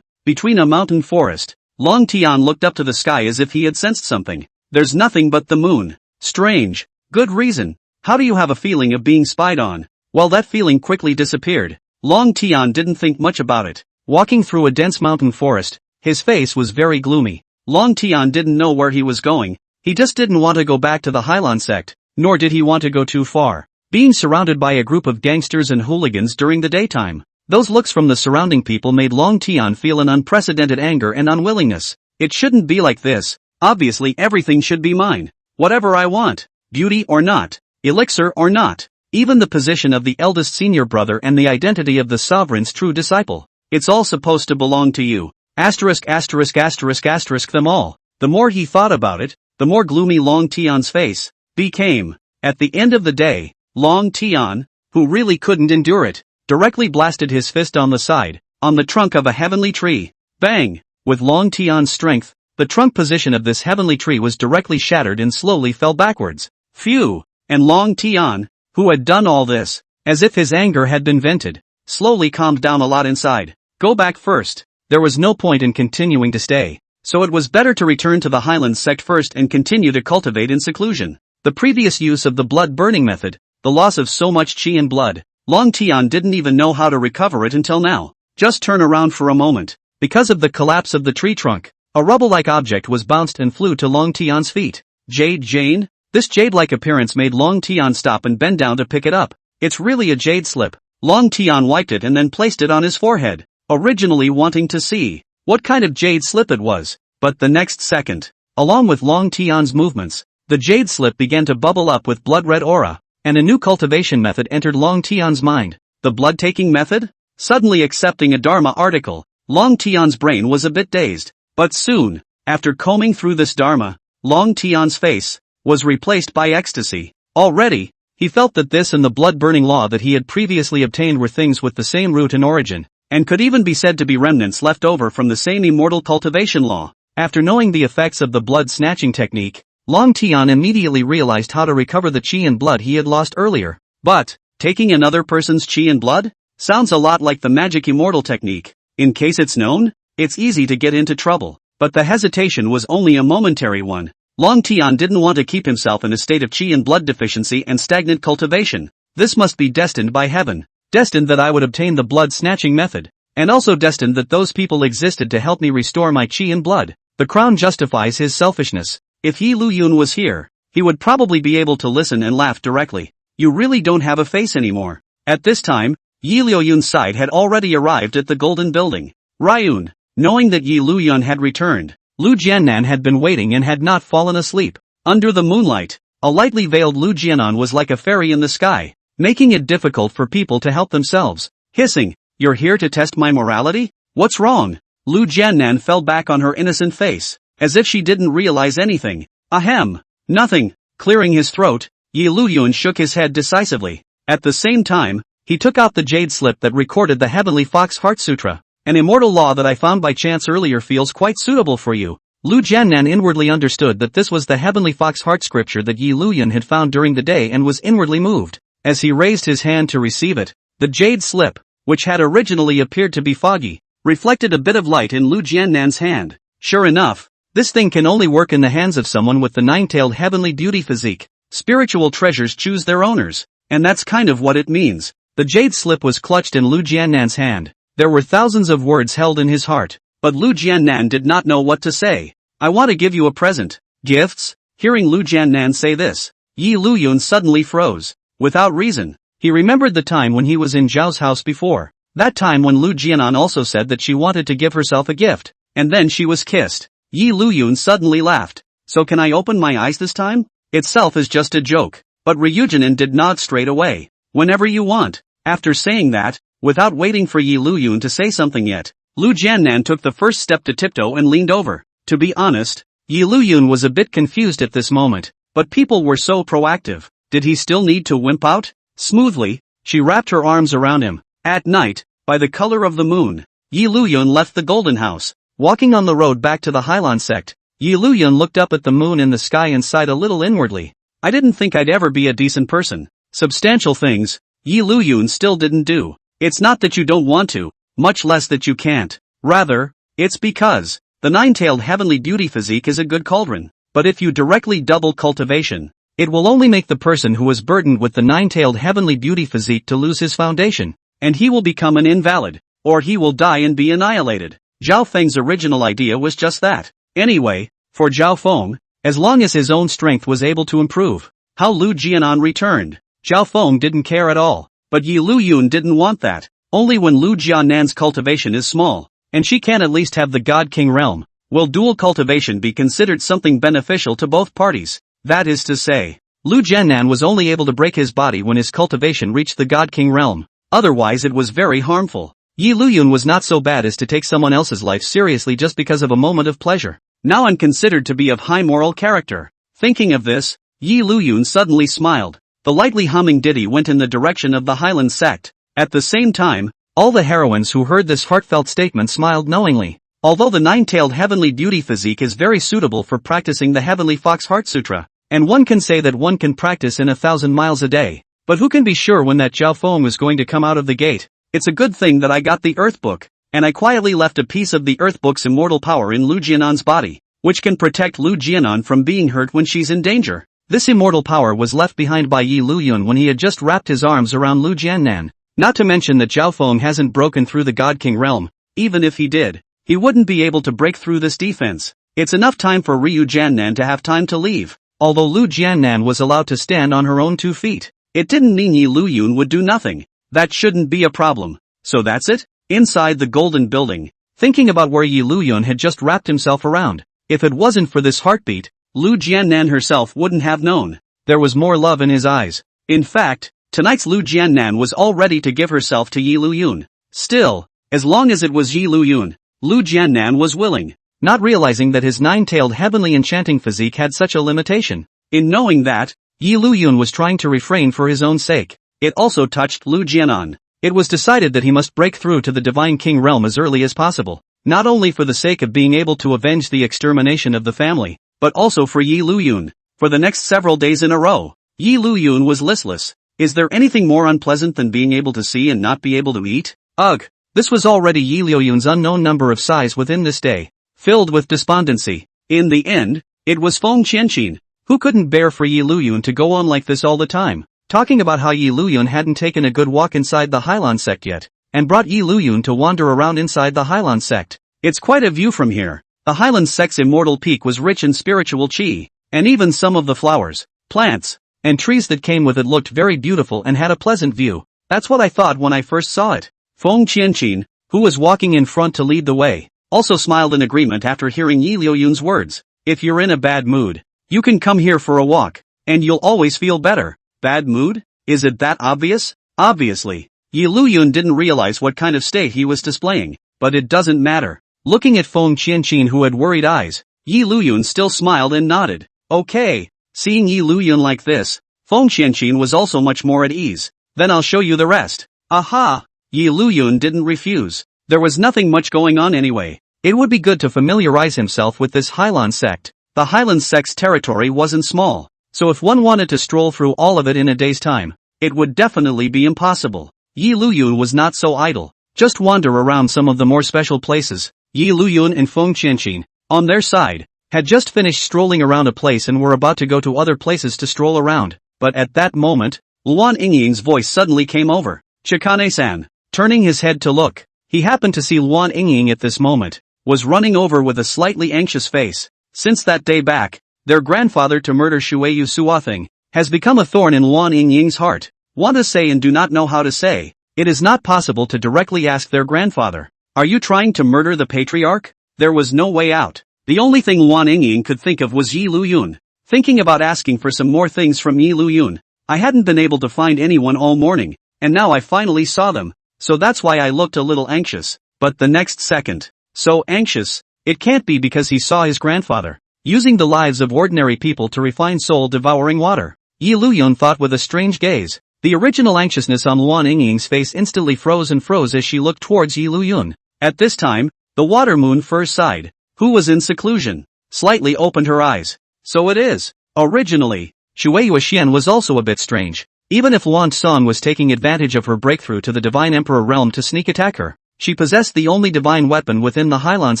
S1: Between a mountain forest, Long Tian looked up to the sky as if he had sensed something. There's nothing but the moon. Strange. Good reason. How do you have a feeling of being spied on? Well, that feeling quickly disappeared. Long Tian didn't think much about it. Walking through a dense mountain forest, his face was very gloomy. Long Tian didn't know where he was going. He just didn't want to go back to the Hyland Sect, nor did he want to go too far. Being surrounded by a group of gangsters and hooligans during the daytime, Those looks from the surrounding people made Long Tian feel an unprecedented anger and unwillingness. It shouldn't be like this. Obviously everything should be mine. Whatever I want. Beauty or not. Elixir or not. Even the position of the eldest senior brother and the identity of the sovereign's true disciple. It's all supposed to belong to you. Asterisk asterisk asterisk asterisk them all. The more he thought about it, the more gloomy Long Tian's face became. At the end of the day, Long Tian, who really couldn't endure it, directly blasted his fist on the side, on the trunk of a heavenly tree. Bang! With Long Tian's strength, the trunk position of this heavenly tree was directly shattered and slowly fell backwards. Phew! And Long Tian, who had done all this, as if his anger had been vented, slowly calmed down a lot inside. Go back first. There was no point in continuing to stay, so it was better to return to the Hyland Sect first and continue to cultivate in seclusion. The previous use of the blood burning method, the loss of so much qi and blood, Long Tian didn't even know how to recover it until now. Just turn around for a moment. Because of the collapse of the tree trunk, a rubble-like object was bounced and flew to Long Tian's feet. Jade Jane? This jade-like appearance made Long Tian stop and bend down to pick it up. It's really a jade slip. Long Tian wiped it and then placed it on his forehead, originally wanting to see what kind of jade slip it was. But the next second, along with Long Tian's movements, the jade slip began to bubble up with blood-red aura, and a new cultivation method entered Long Tian's mind. The blood-taking method? Suddenly accepting a Dharma article, Long Tian's brain was a bit dazed. But soon, after combing through this Dharma, Long Tian's face was replaced by ecstasy. Already, he felt that this and the blood-burning law that he had previously obtained were things with the same root and origin, and could even be said to be remnants left over from the same immortal cultivation law. After knowing the effects of the blood-snatching technique, Long Tian immediately realized how to recover the qi and blood he had lost earlier. But, taking another person's qi and blood? Sounds a lot like the magic immortal technique. In case it's known, it's easy to get into trouble. But the hesitation was only a momentary one. Long Tian didn't want to keep himself in a state of qi and blood deficiency and stagnant cultivation. This must be destined by heaven. Destined that I would obtain the blood-snatching method. And also destined that those people existed to help me restore my qi and blood. The crown justifies his selfishness. If Liuyun was here, he would probably be able to listen and laugh directly. You really don't have a face anymore. At this time, Liuyun's side had already arrived at the Golden Building. Liuyun, knowing that Liuyun had returned, Liu Jianan had been waiting and had not fallen asleep. Under the moonlight, a lightly veiled Liu Jianan was like a fairy in the sky, making it difficult for people to help themselves. Hissing, "You're here to test my morality? What's wrong?" Liu Jianan fell back on her innocent face, as if she didn't realize anything. Ahem. Nothing. Clearing his throat, Liuyun shook his head decisively. At the same time, he took out the jade slip that recorded the Heavenly Fox Heart Sutra. An immortal law that I found by chance earlier feels quite suitable for you. Liu Jianan inwardly understood that this was the Heavenly Fox Heart scripture that Liuyun had found during the day and was inwardly moved. As he raised his hand to receive it, the jade slip, which had originally appeared to be foggy, reflected a bit of light in Liu Jianan's hand. Sure enough, this thing can only work in the hands of someone with the nine-tailed heavenly beauty physique. Spiritual treasures choose their owners, and that's kind of what it means. The jade slip was clutched in Liu Jianan's hand. There were thousands of words held in his heart, but Liu Jianan did not know what to say. I want to give you a present. Gifts? Hearing Liu Jianan say this, Liuyun suddenly froze. Without reason, he remembered the time when he was in Zhao's house before. That time when Liu Jianan also said that she wanted to give herself a gift, and then she was kissed. Liuyun suddenly laughed. So can I open my eyes this time? Itself is just a joke. But Liu Jianan did nod straight away. Whenever you want. After saying that, without waiting for Liuyun to say something yet, Liu Jianan took the first step to tiptoe and leaned over. To be honest, Liuyun was a bit confused at this moment, but people were so proactive. Did he still need to wimp out? Smoothly, she wrapped her arms around him. At night, by the color of the moon, Liuyun left the Golden House. Walking on the road back to the Hyland Sect, Liuyun looked up at the moon in the sky and sighed a little inwardly. I didn't think I'd ever be a decent person. Substantial things, Liuyun still didn't do. It's not that you don't want to, much less that you can't. Rather, it's because the nine-tailed heavenly beauty physique is a good cauldron. But if you directly double cultivation, it will only make the person who is burdened with the nine-tailed heavenly beauty physique to lose his foundation, and he will become an invalid, or he will die and be annihilated. Zhao Feng's original idea was just that. Anyway, for Zhao Feng, as long as his own strength was able to improve, how Liu Jianan returned, Zhao Feng didn't care at all. But Liuyun didn't want that. Only when Liu Jianan's cultivation is small, and she can at least have the God King realm, will dual cultivation be considered something beneficial to both parties. That is to say, Liu Jianan was only able to break his body when his cultivation reached the God King realm. Otherwise it was very harmful. Liuyun was not so bad as to take someone else's life seriously just because of a moment of pleasure. Now I'm considered to be of high moral character. Thinking of this, Liuyun suddenly smiled. The lightly humming ditty went in the direction of the Hyland Sect. At the same time, all the heroines who heard this heartfelt statement smiled knowingly. Although the nine-tailed heavenly beauty physique is very suitable for practicing the Heavenly Fox Heart Sutra, and one can say that one can practice in 1,000 miles a day, but who can be sure when that Zhao Feng is going to come out of the gate? It's a good thing that I got the Earth Book, and I quietly left a piece of the Earth Book's immortal power in Liu Jianan's body, which can protect Liu Jianan from being hurt when she's in danger. This immortal power was left behind by Liuyun when he had just wrapped his arms around Liu Jianan. Not to mention that Zhao Feng hasn't broken through the God King realm. Even if he did, he wouldn't be able to break through this defense. It's enough time for Liu Jianan to have time to leave. Although Liu Jianan was allowed to stand on her own 2 feet, it didn't mean Liuyun would do nothing. That shouldn't be a problem. So that's it? Inside the golden building, thinking about where Liuyun had just wrapped himself around. If it wasn't for this heartbeat, Liu Jianan herself wouldn't have known. There was more love in his eyes. In fact, tonight's Liu Jianan was all ready to give herself to Liuyun. Still, as long as it was Liuyun, Liu Jianan was willing, not realizing that his nine-tailed heavenly enchanting physique had such a limitation. In knowing that, Liuyun was trying to refrain for his own sake. It also touched Liu Jianan. It was decided that he must break through to the Divine King realm as early as possible, not only for the sake of being able to avenge the extermination of the family, but also for Liuyun. For the next several days in a row, Liuyun was listless. Is there anything more unpleasant than being able to see and not be able to eat? Ugh! This was already Liuyun's unknown number of sighs within this day, filled with despondency. In the end, it was Feng Qianqin, who couldn't bear for Liuyun to go on like this all the time, talking about how Liuyun hadn't taken a good walk inside the Hyland Sect yet, and brought Liuyun to wander around inside the Hyland Sect. It's quite a view from here. The Hyland Sect's immortal peak was rich in spiritual qi, and even some of the flowers, plants, and trees that came with it looked very beautiful and had a pleasant view. That's what I thought when I first saw it. Feng Qianqin, who was walking in front to lead the way, also smiled in agreement after hearing Liuyun's words. If you're in a bad mood, you can come here for a walk, and you'll always feel better. Bad mood? Is it that obvious? Obviously. Liuyun didn't realize what kind of state he was displaying, but it doesn't matter. Looking at Feng Qianqin who had worried eyes, Liuyun still smiled and nodded. Okay. Seeing Liuyun like this, Feng Qianqin was also much more at ease. Then I'll show you the rest. Aha! Liuyun didn't refuse. There was nothing much going on anyway. It would be good to familiarize himself with this Hyland Sect. The Hyland Sect's territory wasn't small, so if one wanted to stroll through all of it in a day's time, it would definitely be impossible. Liuyun was not so idle. Just wander around some of the more special places. Liuyun and Feng Qianqin, on their side, had just finished strolling around a place and were about to go to other places to stroll around. But at that moment, Luan Yingying's voice suddenly came over. Chikane-san. Turning his head to look, he happened to see Luan Yingying at this moment, was running over with a slightly anxious face. Since that day back, their grandfather to murder Shuiyu Suathing, has become a thorn in Luan Yingying's heart. Want to say and do not know how to say. It is not possible to directly ask their grandfather, "Are you trying to murder the patriarch?" There was no way out. The only thing Luan Yingying could think of was Liuyun. Thinking about asking for some more things from Liuyun. I hadn't been able to find anyone all morning, and now I finally saw them, so that's why I looked a little anxious. But the next second, so anxious, it can't be because he saw his grandfather using the lives of ordinary people to refine soul-devouring water. Liuyun thought with a strange gaze. The original anxiousness on Luan Yingying's face instantly froze as she looked towards Liuyun. At this time, the water moon first sighed, who was in seclusion, slightly opened her eyes. So it is. Originally, Shuiyu Xian was also a bit strange. Even if Luan Song was taking advantage of her breakthrough to the Divine Emperor realm to sneak attack her, she possessed the only divine weapon within the Hyland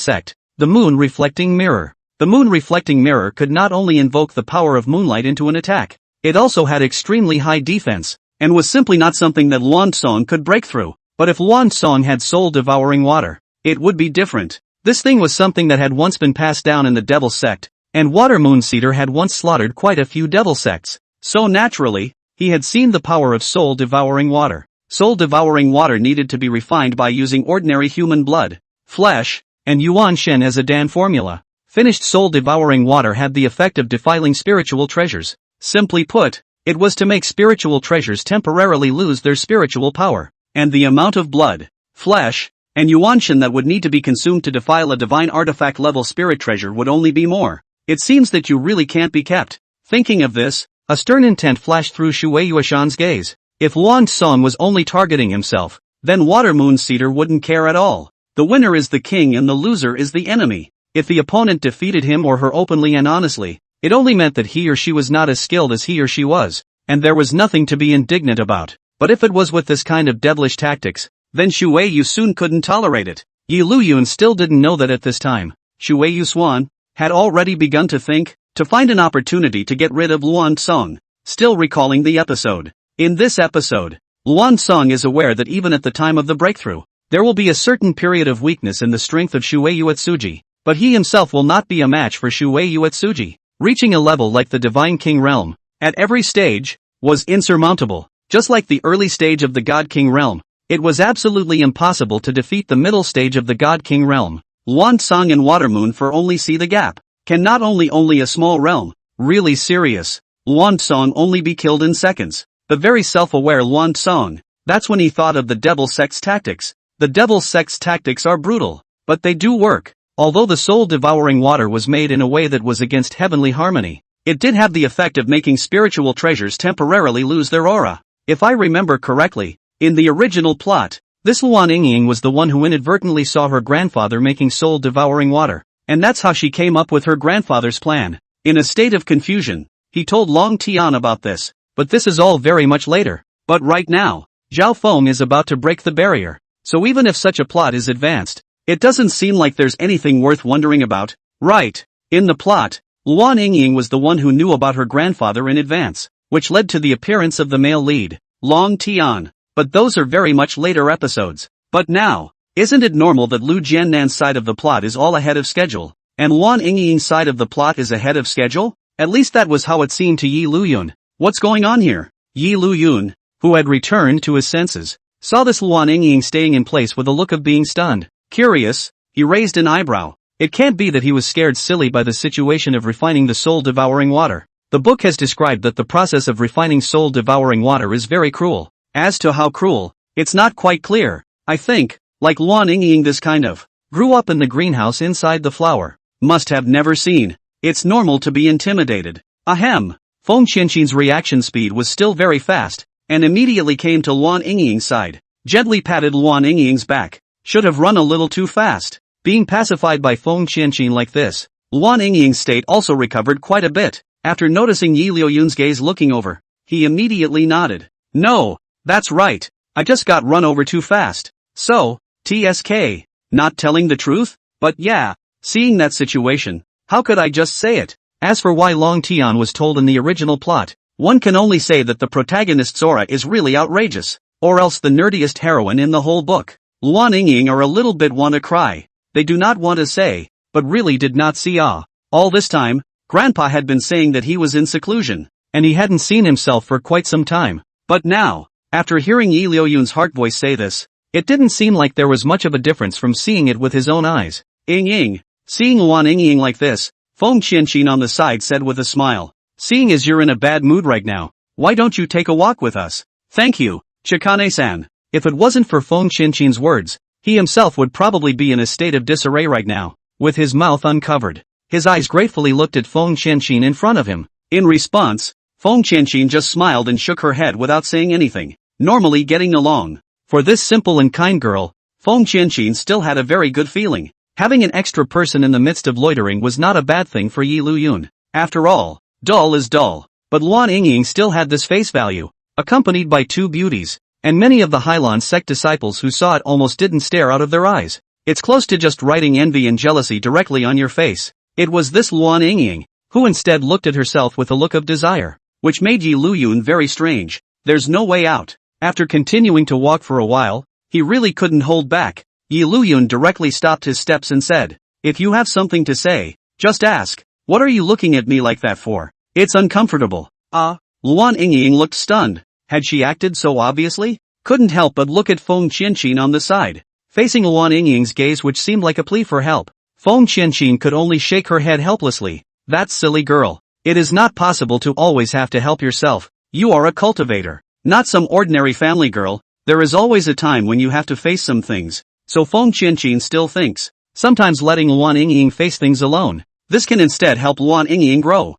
S1: Sect, the Moon Reflecting Mirror. The Moon Reflecting Mirror could not only invoke the power of moonlight into an attack, it also had extremely high defense, and was simply not something that Luan Song could break through. But if Luan Song had soul-devouring water, it would be different. This thing was something that had once been passed down in the Devil Sect, and Water Moon Cedar had once slaughtered quite a few Devil Sects. So naturally, he had seen the power of soul-devouring water. soul-devouring water needed to be refined by using ordinary human blood, flesh, and yuan shen as a Dan formula. Finished soul-devouring water had the effect of defiling spiritual treasures. Simply put, it was to make spiritual treasures temporarily lose their spiritual power, and the amount of blood, flesh, and yuan shen that would need to be consumed to defile a divine artifact-level spirit treasure would only be more. It seems that you really can't be kept. Thinking of this, a stern intent flashed through Shui Yueshan's gaze. If Luan Song was only targeting himself, then Water Moon Cedar wouldn't care at all. The winner is the king and the loser is the enemy. If the opponent defeated him or her openly and honestly, it only meant that he or she was not as skilled as he or she was, and there was nothing to be indignant about. But if it was with this kind of devilish tactics, then Shui Yu soon couldn't tolerate it. Yi Luyun still didn't know that at this time, Shui Yu Swan had already begun to think, to find an opportunity to get rid of Luan Song. Still recalling the episode. In this episode, Luan Song is aware that even at the time of the breakthrough, there will be a certain period of weakness in the strength of Shui Yu Atsuji, but he himself will not be a match for Shui Yu Atsuji. Reaching a level like the Divine King Realm, at every stage, was insurmountable. Just like the early stage of the God King Realm, it was absolutely impossible to defeat the middle stage of the God King Realm. Luan Song and Watermoon for only see the gap. Can not only a small realm, really serious, Luan Song only be killed in seconds. The very self-aware Luan Song, that's when he thought of the Devil Sect's tactics. The Devil Sect's tactics are brutal, but they do work. Although the soul-devouring water was made in a way that was against heavenly harmony, it did have the effect of making spiritual treasures temporarily lose their aura. If I remember correctly, in the original plot, this Luan Yingying was the one who inadvertently saw her grandfather making soul-devouring water, and that's how she came up with her grandfather's plan. In a state of confusion, he told Long Tian about this, but this is all very much later. But right now, Zhao Feng is about to break the barrier, so even if such a plot is advanced, it doesn't seem like there's anything worth wondering about, right? In the plot, Luan Yingying was the one who knew about her grandfather in advance, which led to the appearance of the male lead, Long Tian. But those are very much later episodes. But now, isn't it normal that Liu Jianan's side of the plot is all ahead of schedule, and Luan Yingying's side of the plot is ahead of schedule? At least that was how it seemed to Yi Luyun. What's going on here? Yi Luyun, who had returned to his senses, saw this Luan Yingying staying in place with a look of being stunned. Curious, he raised an eyebrow. It can't be that he was scared silly by the situation of refining the soul-devouring water. The book has described that the process of refining soul-devouring water is very cruel. As to how cruel, it's not quite clear. I think, like Luan Yingying this kind of, grew up in the greenhouse inside the flower, must have never seen. It's normal to be intimidated. Ahem. Feng Qianqin's reaction speed was still very fast, and immediately came to Luan Yingying's side, gently patted Luan Yingying's back. Should have run a little too fast. Being pacified by Feng Qianqin like this, Luan Yingying's state also recovered quite a bit. After noticing Yi Liuyun's gaze looking over, he immediately nodded. No, that's right, I just got run over too fast. So, TSK, not telling the truth? But yeah, seeing that situation, how could I just say it? As for why Long Tian was told in the original plot, one can only say that the protagonist's aura is really outrageous, or else the nerdiest heroine in the whole book. Luan Yingying are a little bit want to cry. They do not want to say, but really did not see all this time, Grandpa had been saying that he was in seclusion, and he hadn't seen himself for quite some time. But now, after hearing Yi Liuyun's heart voice say this, it didn't seem like there was much of a difference from seeing it with his own eyes. Ying. Seeing Luan Yingying like this, Feng Qianqin on the side said with a smile, seeing as you're in a bad mood right now, why don't you take a walk with us? Thank you, Chikane-san. If it wasn't for Feng Qianqin's words, he himself would probably be in a state of disarray right now, with his mouth uncovered. His eyes gratefully looked at Feng Qianqin in front of him. In response, Feng Qianqin just smiled and shook her head without saying anything, normally getting along. For this simple and kind girl, Feng Qianqin still had a very good feeling. Having an extra person in the midst of loitering was not a bad thing for Yi Luyun. After all, dull is dull. But Luan Yingying still had this face value, accompanied by two beauties, and many of the Hyland Sect disciples who saw it almost didn't stare out of their eyes. It's close to just writing envy and jealousy directly on your face. It was this Luan Yingying, who instead looked at herself with a look of desire, which made Yi Luyun very strange. There's no way out. After continuing to walk for a while, he really couldn't hold back. Yi Luyun directly stopped his steps and said, if you have something to say, just ask. What are you looking at me like that for? It's uncomfortable. Luan Yingying looked stunned. Had she acted so obviously? couldn't help but look at Feng Qianqin on the side, facing Luan Yingying's gaze which seemed like a plea for help. Feng Qianqin could only shake her head helplessly. That silly girl. It is not possible to always have to help yourself. You are a cultivator, not some ordinary family girl. There is always a time when you have to face some things. So Feng Qianqin still thinks. Sometimes letting Luan Yingying face things alone. This can instead help Luan Yingying grow.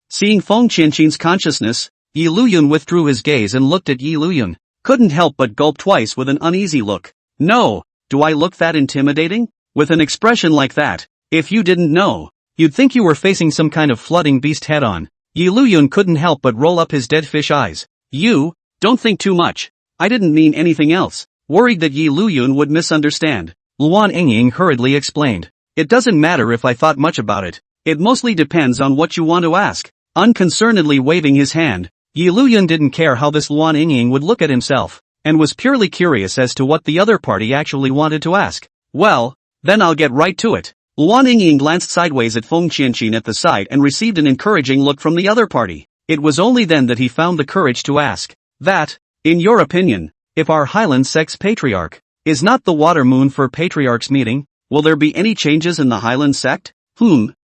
S1: Seeing Feng Qianqin's consciousness, Liuyun withdrew his gaze and looked at Liuyun. Couldn't help but gulp twice with an uneasy look. No, do I look that intimidating? With an expression like that, if you didn't know, you'd think you were facing some kind of flooding beast head-on. Liuyun couldn't help but roll up his dead fish eyes. You, don't think too much. I didn't mean anything else. Worried that Liuyun would misunderstand, Luan Yingying hurriedly explained. It doesn't matter if I thought much about it. It mostly depends on what you want to ask. Unconcernedly waving his hand, Liuyun didn't care how this Luan Yingying would look at himself, and was purely curious as to what the other party actually wanted to ask. Well, then I'll get right to it. Luan Yingying glanced sideways at Feng Qianqin at the side and received an encouraging look from the other party. It was only then that he found the courage to ask, that, in your opinion, if our Hyland Sect's patriarch is not the water moon for patriarchs meeting, will there be any changes in the Hyland Sect?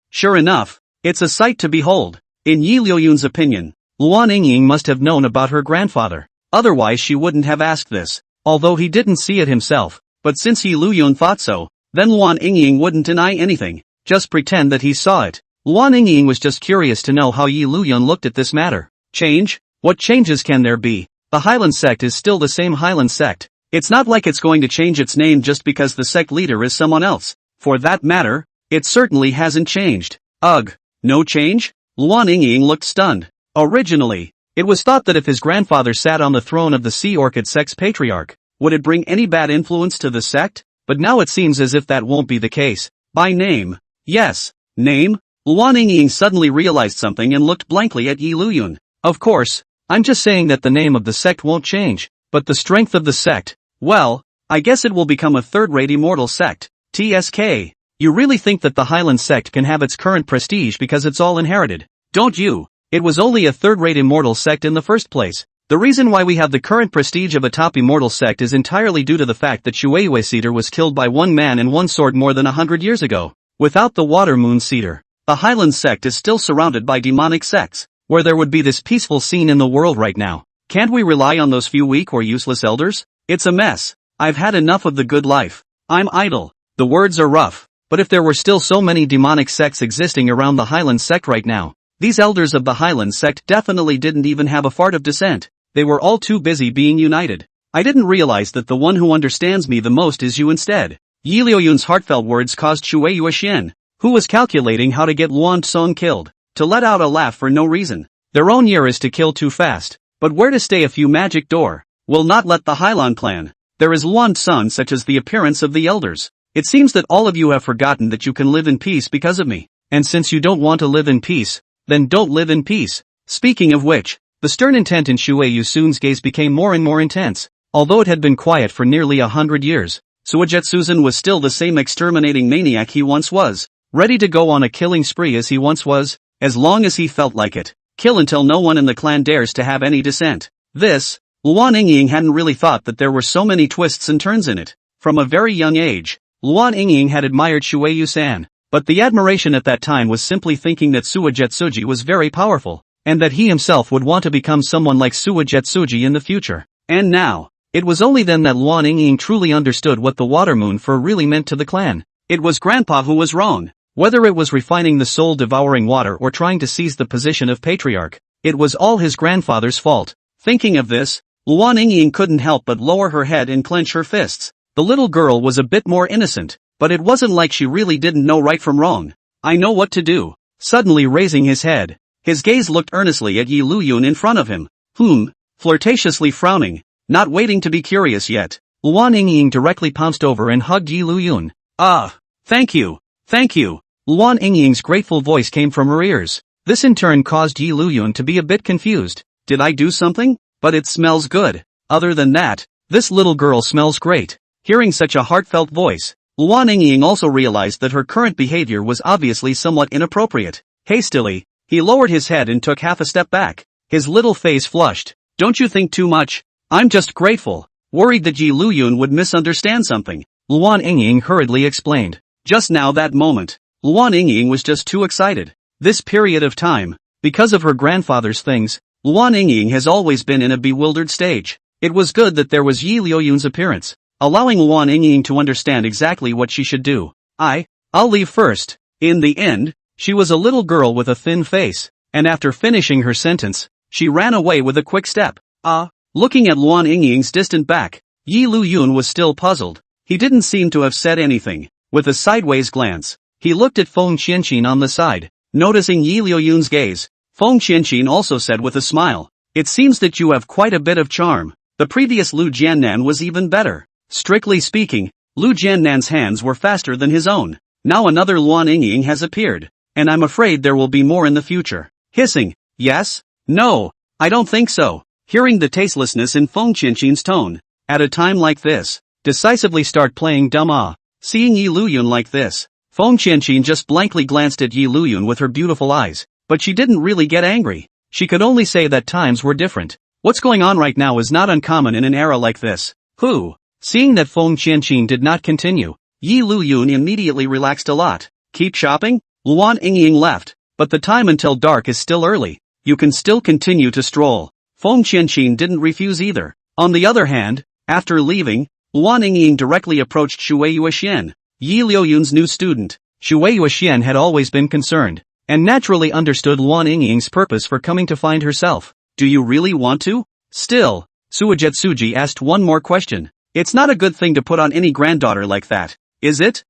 S1: Sure enough, it's a sight to behold. In Liuyun's opinion, Luan Yingying must have known about her grandfather. Otherwise she wouldn't have asked this, although he didn't see it himself. But since Liuyun thought so, then Luan Yingying wouldn't deny anything, just pretend that he saw it. Luan Yingying was just curious to know how Liuyun looked at this matter. Change? What changes can there be? The Hyland Sect is still the same Hyland Sect. It's not like it's going to change its name just because the sect leader is someone else. For that matter, it certainly hasn't changed. Ugh, no change? Luan Yingying looked stunned. Originally, it was thought that if his grandfather sat on the throne of the Sea Orchid Sect's patriarch, would it bring any bad influence to the sect? But now it seems as if that won't be the case. By name. Yes, name? Luan Yingying suddenly realized something and looked blankly at Liuyun. Of course, I'm just saying that the name of the sect won't change, but the strength of the sect, well, I guess it will become a third-rate immortal sect. TSK. You really think that the Hyland Sect can have its current prestige because it's all inherited, don't you? It was only a third-rate immortal sect in the first place. The reason why we have the current prestige of a top immortal sect is entirely due to the fact that Shueiyue Cedar was killed by one man and one sword more than 100 years ago. Without the Water Moon Cedar, the Hyland Sect is still surrounded by demonic sects, where there would be this peaceful scene in the world right now. Can't we rely on those few weak or useless elders? It's a mess. I've had enough of the good life. I'm idle. The words are rough. But if there were still so many demonic sects existing around the Hyland Sect right now, these elders of the Hyland Sect definitely didn't even have a fart of dissent. They were all too busy being united. I didn't realize that the one who understands me the most is you instead. Liuyun's heartfelt words caused Shueiyue Xian, who was calculating how to get Luan Tsong killed, to let out a laugh for no reason. Their own year is to kill too fast, but where to stay a few magic door, will not let the Hyland clan. There is Luan Tsong such as the appearance of the elders. It seems that all of you have forgotten that you can live in peace because of me, and since you don't want to live in peace, then don't live in peace. Speaking of which, the stern intent in Shueiyue Sun's gaze became more and more intense. Although it had been quiet for nearly 100 years, Suijet was still the same exterminating maniac he once was, ready to go on a killing spree as he once was, as long as he felt like it. Kill until no one in the clan dares to have any dissent. This, Luan Yingying hadn't really thought that there were so many twists and turns in it. From a very young age, Luan Yingying had admired Shueiyue-san, but the admiration at that time was simply thinking that Suijet was very powerful, and that he himself would want to become someone like Suijet in the future. And now, it was only then that Luan Yingying truly understood what the Water Moon for really meant to the clan. It was Grandpa who was wrong. Whether it was refining the soul-devouring water or trying to seize the position of patriarch, it was all his grandfather's fault. Thinking of this, Luan Yingying couldn't help but lower her head and clench her fists. The little girl was a bit more innocent, but it wasn't like she really didn't know right from wrong. I know what to do. Suddenly raising his head, his gaze looked earnestly at Liuyun in front of him, flirtatiously frowning, not waiting to be curious yet. Luan Yingying directly pounced over and hugged Liuyun. Thank you. Thank you. Luan Yingying's grateful voice came from her ears. This in turn caused Liuyun to be a bit confused. Did I do something? But it smells good. Other than that, this little girl smells great. Hearing such a heartfelt voice, Luan Yingying also realized that her current behavior was obviously somewhat inappropriate. Hastily, he lowered his head and took half a step back. His little face flushed. Don't you think too much? I'm just grateful. Worried that Yi Liuyun would misunderstand something, Luan Yingying hurriedly explained. Just now that moment, Luan Yingying was just too excited. This period of time, because of her grandfather's things, Luan Yingying has always been in a bewildered stage. It was good that there was Yi Liuyun's appearance, allowing Luan Yingying to understand exactly what she should do. I'll leave first. In the end, she was a little girl with a thin face, and after finishing her sentence, she ran away with a quick step. Looking at Luan Yingying's distant back, Yi Liuyun was still puzzled. He didn't seem to have said anything. With a sideways glance, he looked at Feng Qianqin on the side. Noticing Yi Liuyun's gaze, Feng Qianqin also said with a smile, "It seems that you have quite a bit of charm. The previous Liu Jianan was even better." Strictly speaking, Liu Jianan's hands were faster than his own. Now another Luan Yingying has appeared, and I'm afraid there will be more in the future. Hissing, yes? No, I don't think so. Hearing the tastelessness in Feng Qianqin's tone, at a time like this, decisively start playing dumb. Seeing Yi Liuyun like this, Feng Qianqin just blankly glanced at Yi Liuyun with her beautiful eyes, but she didn't really get angry. She could only say that times were different. What's going on right now is not uncommon in an era like this. Seeing that Feng Qianqin did not continue, Yi Liuyun immediately relaxed a lot. Keep shopping? Luan Yingying left, but the time until dark is still early. You can still continue to stroll. Feng Qianqin didn't refuse either. On the other hand, after leaving, Luan Yingying directly approached Shui Yuxian, Yi Liuyun's new student. Shui Yuxian had always been concerned, and naturally understood Luan Yingying's purpose for coming to find herself. Do you really want to? Still, Suijetsuji asked one more question. It's not a good thing to put on any granddaughter like that, is it?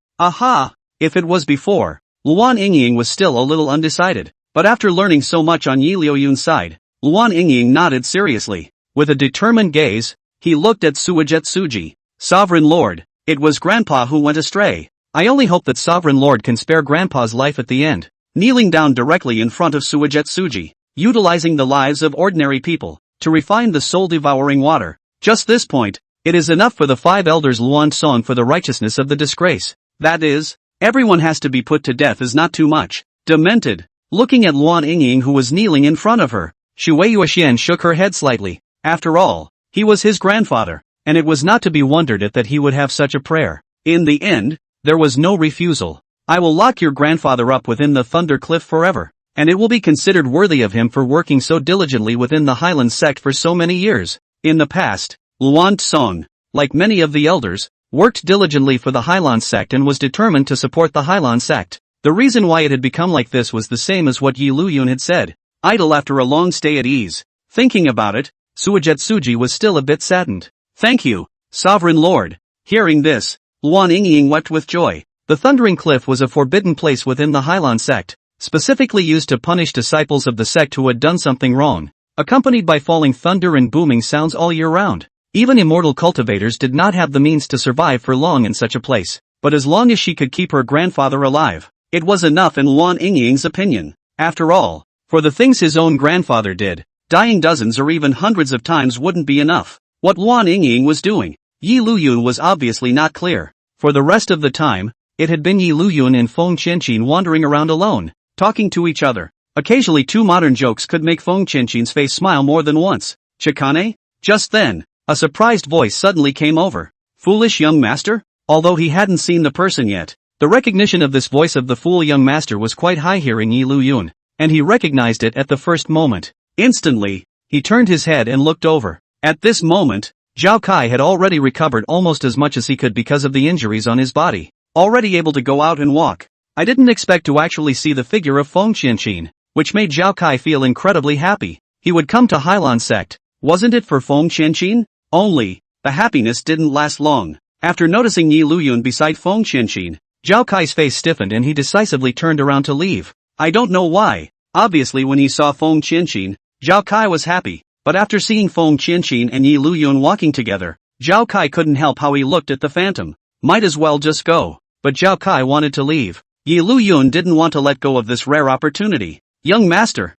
S1: If it was before, Luan Yingying was still a little undecided, but after learning so much on Yi Liuyun's side, Luan Yingying nodded seriously. With a determined gaze, he looked at Suijetsuji. Sovereign Lord, it was Grandpa who went astray. I only hope that Sovereign Lord can spare Grandpa's life at the end. Kneeling down directly in front of Suijetsuji, utilizing the lives of ordinary people to refine the soul-devouring water. Just this point, it is enough for the 5 elders Luan Song for the righteousness of the disgrace. That is, everyone has to be put to death is not too much. Demented. Looking at Luan Yingying who was kneeling in front of her, Shui Yuxian shook her head slightly. After all, he was his grandfather, and it was not to be wondered at that he would have such a prayer. In the end, there was no refusal. I will lock your grandfather up within the Thunder Cliff forever, and it will be considered worthy of him for working so diligently within the Hyland Sect for so many years. In the past, Luan Song, like many of the elders, worked diligently for the Hyland Sect and was determined to support the Hyland Sect. The reason why it had become like this was the same as what Yi Liuyun had said. Idle after a long stay at ease. Thinking about it, Suijetsuji was still a bit saddened. Thank you, Sovereign Lord. Hearing this, Luan Yingying wept with joy. The Thundering Cliff was a forbidden place within the Hyland Sect, specifically used to punish disciples of the sect who had done something wrong, accompanied by falling thunder and booming sounds all year round. Even immortal cultivators did not have the means to survive for long in such a place, but as long as she could keep her grandfather alive, it was enough in Luan Yingying's opinion. After all, for the things his own grandfather did, dying dozens or even hundreds of times wouldn't be enough. What Luan Yingying was doing, Yi Liuyun was obviously not clear. For the rest of the time, it had been Yi Liuyun and Feng Qianqin wandering around alone, talking to each other. Occasionally 2 modern jokes could make Feng Qianqin's face smile more than once. Chikane? Just then, a surprised voice suddenly came over. Foolish young master? Although he hadn't seen the person yet, the recognition of this voice of the fool young master was quite high hearing Yi Liuyun, and he recognized it at the first moment. Instantly, he turned his head and looked over. At this moment, Zhao Kai had already recovered almost as much as he could because of the injuries on his body, already able to go out and walk. I didn't expect to actually see the figure of Feng Qianqin, which made Zhao Kai feel incredibly happy. He would come to Hyland Sect, wasn't it for Feng Qianqin? Only, the happiness didn't last long. After noticing Yi Liuyun beside Feng Qianqin, Zhao Kai's face stiffened and he decisively turned around to leave. I don't know why. Obviously when he saw Feng Qianqin, Zhao Kai was happy, but after seeing Feng Qianqin and Yi Liuyun walking together, Zhao Kai couldn't help how he looked at the phantom. Might as well just go. But Zhao Kai wanted to leave. Yi Liuyun didn't want to let go of this rare opportunity. Young master,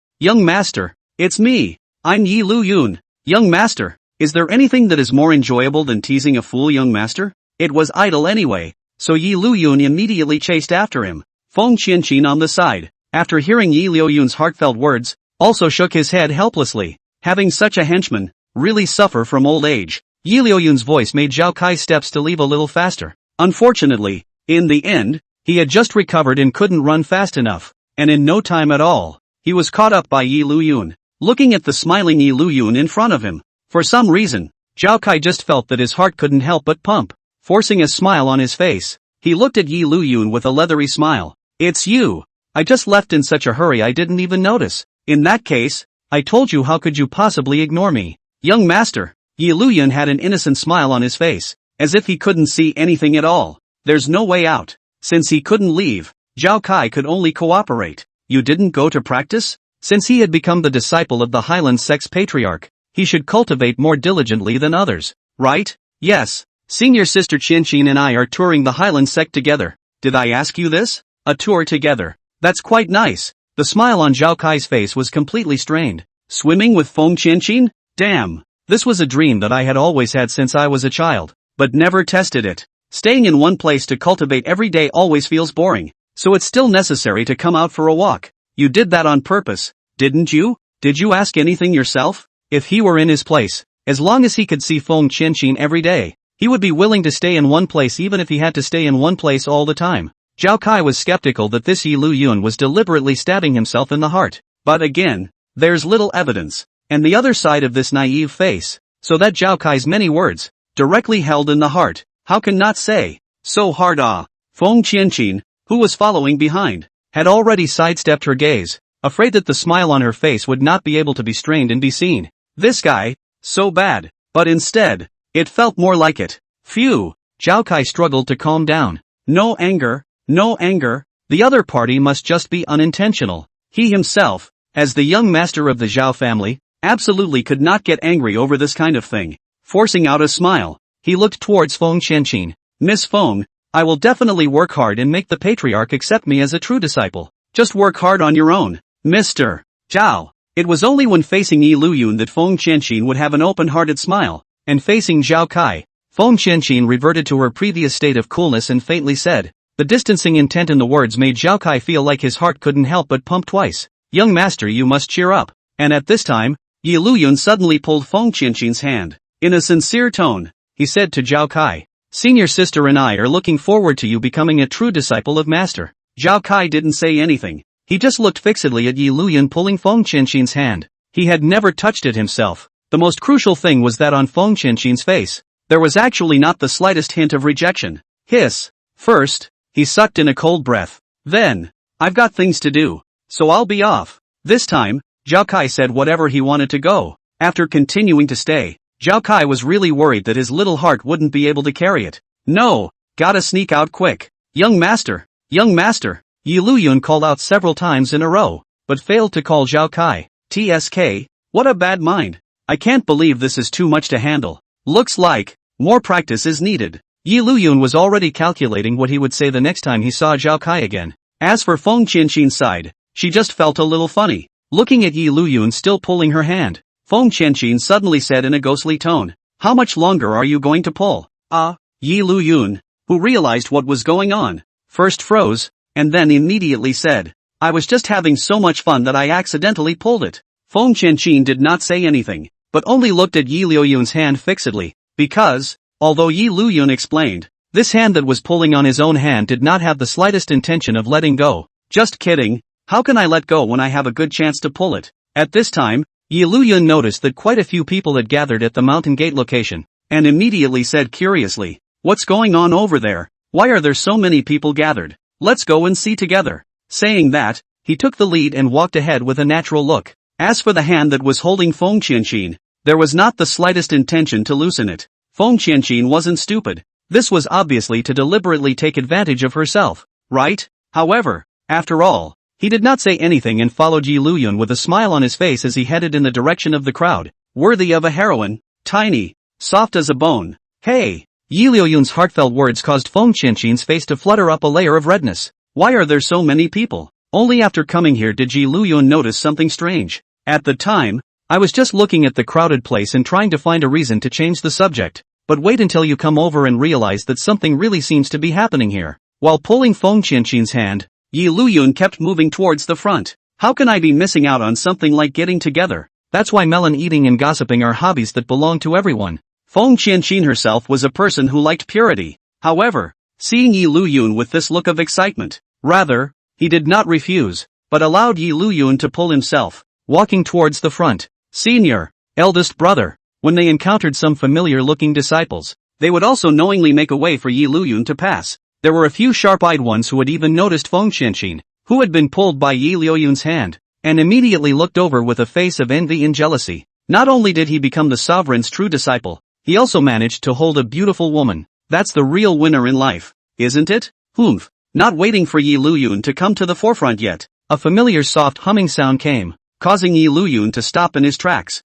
S1: it's me. I'm Yi Liuyun. Young master, is there anything that is more enjoyable than teasing a fool young master? It was idle anyway, so Yi Liuyun immediately chased after him. Feng Qianqin on the side, after hearing Yi Liuyun's heartfelt words, also shook his head helplessly. Having such a henchman, really suffer from old age. Liuyun's voice made Zhao Kai's steps to leave a little faster. Unfortunately, in the end, he had just recovered and couldn't run fast enough, and in no time at all, he was caught up by Liuyun. Looking at the smiling Liuyun in front of him, for some reason, Zhao Kai just felt that his heart couldn't help but pump. Forcing a smile on his face, he looked at Liuyun with a leathery smile. It's you. I just left in such a hurry I didn't even notice. In that case, I told you, how could you possibly ignore me? Young master. Liuyun had an innocent smile on his face, as if he couldn't see anything at all. There's no way out. Since he couldn't leave, Zhao Kai could only cooperate. You didn't go to practice? Since he had become the disciple of the Hyland Sect's patriarch, he should cultivate more diligently than others, right? Yes. Senior sister Qianqin and I are touring the Hyland Sect together. Did I ask you this? A tour together. That's quite nice. The smile on Zhao Kai's face was completely strained. Swimming with Feng Qianqin? Damn. This was a dream that I had always had since I was a child, but never tested it. Staying in one place to cultivate every day always feels boring, so it's still necessary to come out for a walk. You did that on purpose, didn't you? Did you ask anything yourself? If he were in his place, as long as he could see Feng Qianqin every day, he would be willing to stay in one place even if he had to stay in one place all the time. Zhao Kai was skeptical that this Liuyun was deliberately stabbing himself in the heart. But again, there's little evidence. And the other side of this naive face, so that Zhao Kai's many words, directly held in the heart, how can not say, so hard Feng Qianqin, who was following behind, had already sidestepped her gaze, afraid that the smile on her face would not be able to be strained and be seen. This guy, so bad, but instead, it felt more like it. Phew, Zhao Kai struggled to calm down. No anger, the other party must just be unintentional. He himself, as the young master of the Zhao family, absolutely could not get angry over this kind of thing. Forcing out a smile, he looked towards Feng Qianqin. Miss Feng, I will definitely work hard and make the patriarch accept me as a true disciple. Just work hard on your own, Mr. Zhao. It was only when facing Liuyun that Feng Qianqin would have an open-hearted smile, and facing Zhao Kai, Feng Qianqin reverted to her previous state of coolness and faintly said. The distancing intent in the words made Zhao Kai feel like his heart couldn't help but pump twice. Young master, you must cheer up. And at this time, Liuyun suddenly pulled Feng Qianqin's hand. In a sincere tone, he said to Zhao Kai, Senior sister and I are looking forward to you becoming a true disciple of master. Zhao Kai didn't say anything. He just looked fixedly at Liuyun pulling Feng Qianqin's hand. He had never touched it himself. The most crucial thing was that on Feng Qianqin's face, there was actually not the slightest hint of rejection. Hiss. First, he sucked in a cold breath. Then, I've got things to do, so I'll be off. This time, Zhao Kai said whatever he wanted to go. After continuing to stay, Zhao Kai was really worried that his little heart wouldn't be able to carry it. No, gotta sneak out quick. Young master, Liuyun called out several times in a row, but failed to call Zhao Kai. TSK, what a bad mind. I can't believe this is too much to handle. Looks like more practice is needed. Liuyun was already calculating what he would say the next time he saw Zhao Kai again. As for Feng Qianqin's side, she just felt a little funny. Looking at Liuyun still pulling her hand, Feng Qianqin suddenly said in a ghostly tone, How much longer are you going to pull? Liuyun, who realized what was going on, first froze, and then immediately said, I was just having so much fun that I accidentally pulled it. Feng Qianqin did not say anything, but only looked at Liuyun's hand fixedly, because, although Liuyun explained, this hand that was pulling on his own hand did not have the slightest intention of letting go. Just kidding. How can I let go when I have a good chance to pull it? At this time, Liuyun noticed that quite a few people had gathered at the mountain gate location, and immediately said curiously, What's going on over there? Why are there so many people gathered? Let's go and see together. Saying that, he took the lead and walked ahead with a natural look. As for the hand that was holding Feng Qianqin, there was not the slightest intention to loosen it. Feng Qianqin wasn't stupid. This was obviously to deliberately take advantage of herself, right? However, after all, he did not say anything and followed Liuyun with a smile on his face as he headed in the direction of the crowd. Worthy of a heroine, tiny, soft as a bone. Hey! Liuyun's heartfelt words caused Feng Qianqin's face to flutter up a layer of redness. Why are there so many people? Only after coming here did Liuyun notice something strange. At the time, I was just looking at the crowded place and trying to find a reason to change the subject. But wait until you come over and realize that something really seems to be happening here. While pulling Feng Qianqin's hand, Liuyun kept moving towards the front. How can I be missing out on something like getting together? That's why melon eating and gossiping are hobbies that belong to everyone. Feng Qianqin herself was a person who liked purity. However, seeing Liuyun with this look of excitement, rather, he did not refuse, but allowed Liuyun to pull himself, walking towards the front. Senior, eldest brother. When they encountered some familiar-looking disciples, they would also knowingly make a way for Liuyun to pass. There were a few sharp-eyed ones who had even noticed Feng Qianqin, who had been pulled by Liuyun's hand, and immediately looked over with a face of envy and jealousy. Not only did he become the sovereign's true disciple, he also managed to hold a beautiful woman. That's the real winner in life, isn't it? Humph. Not waiting for Liuyun to come to the forefront yet, a familiar soft humming sound came, causing Liuyun to stop in his tracks.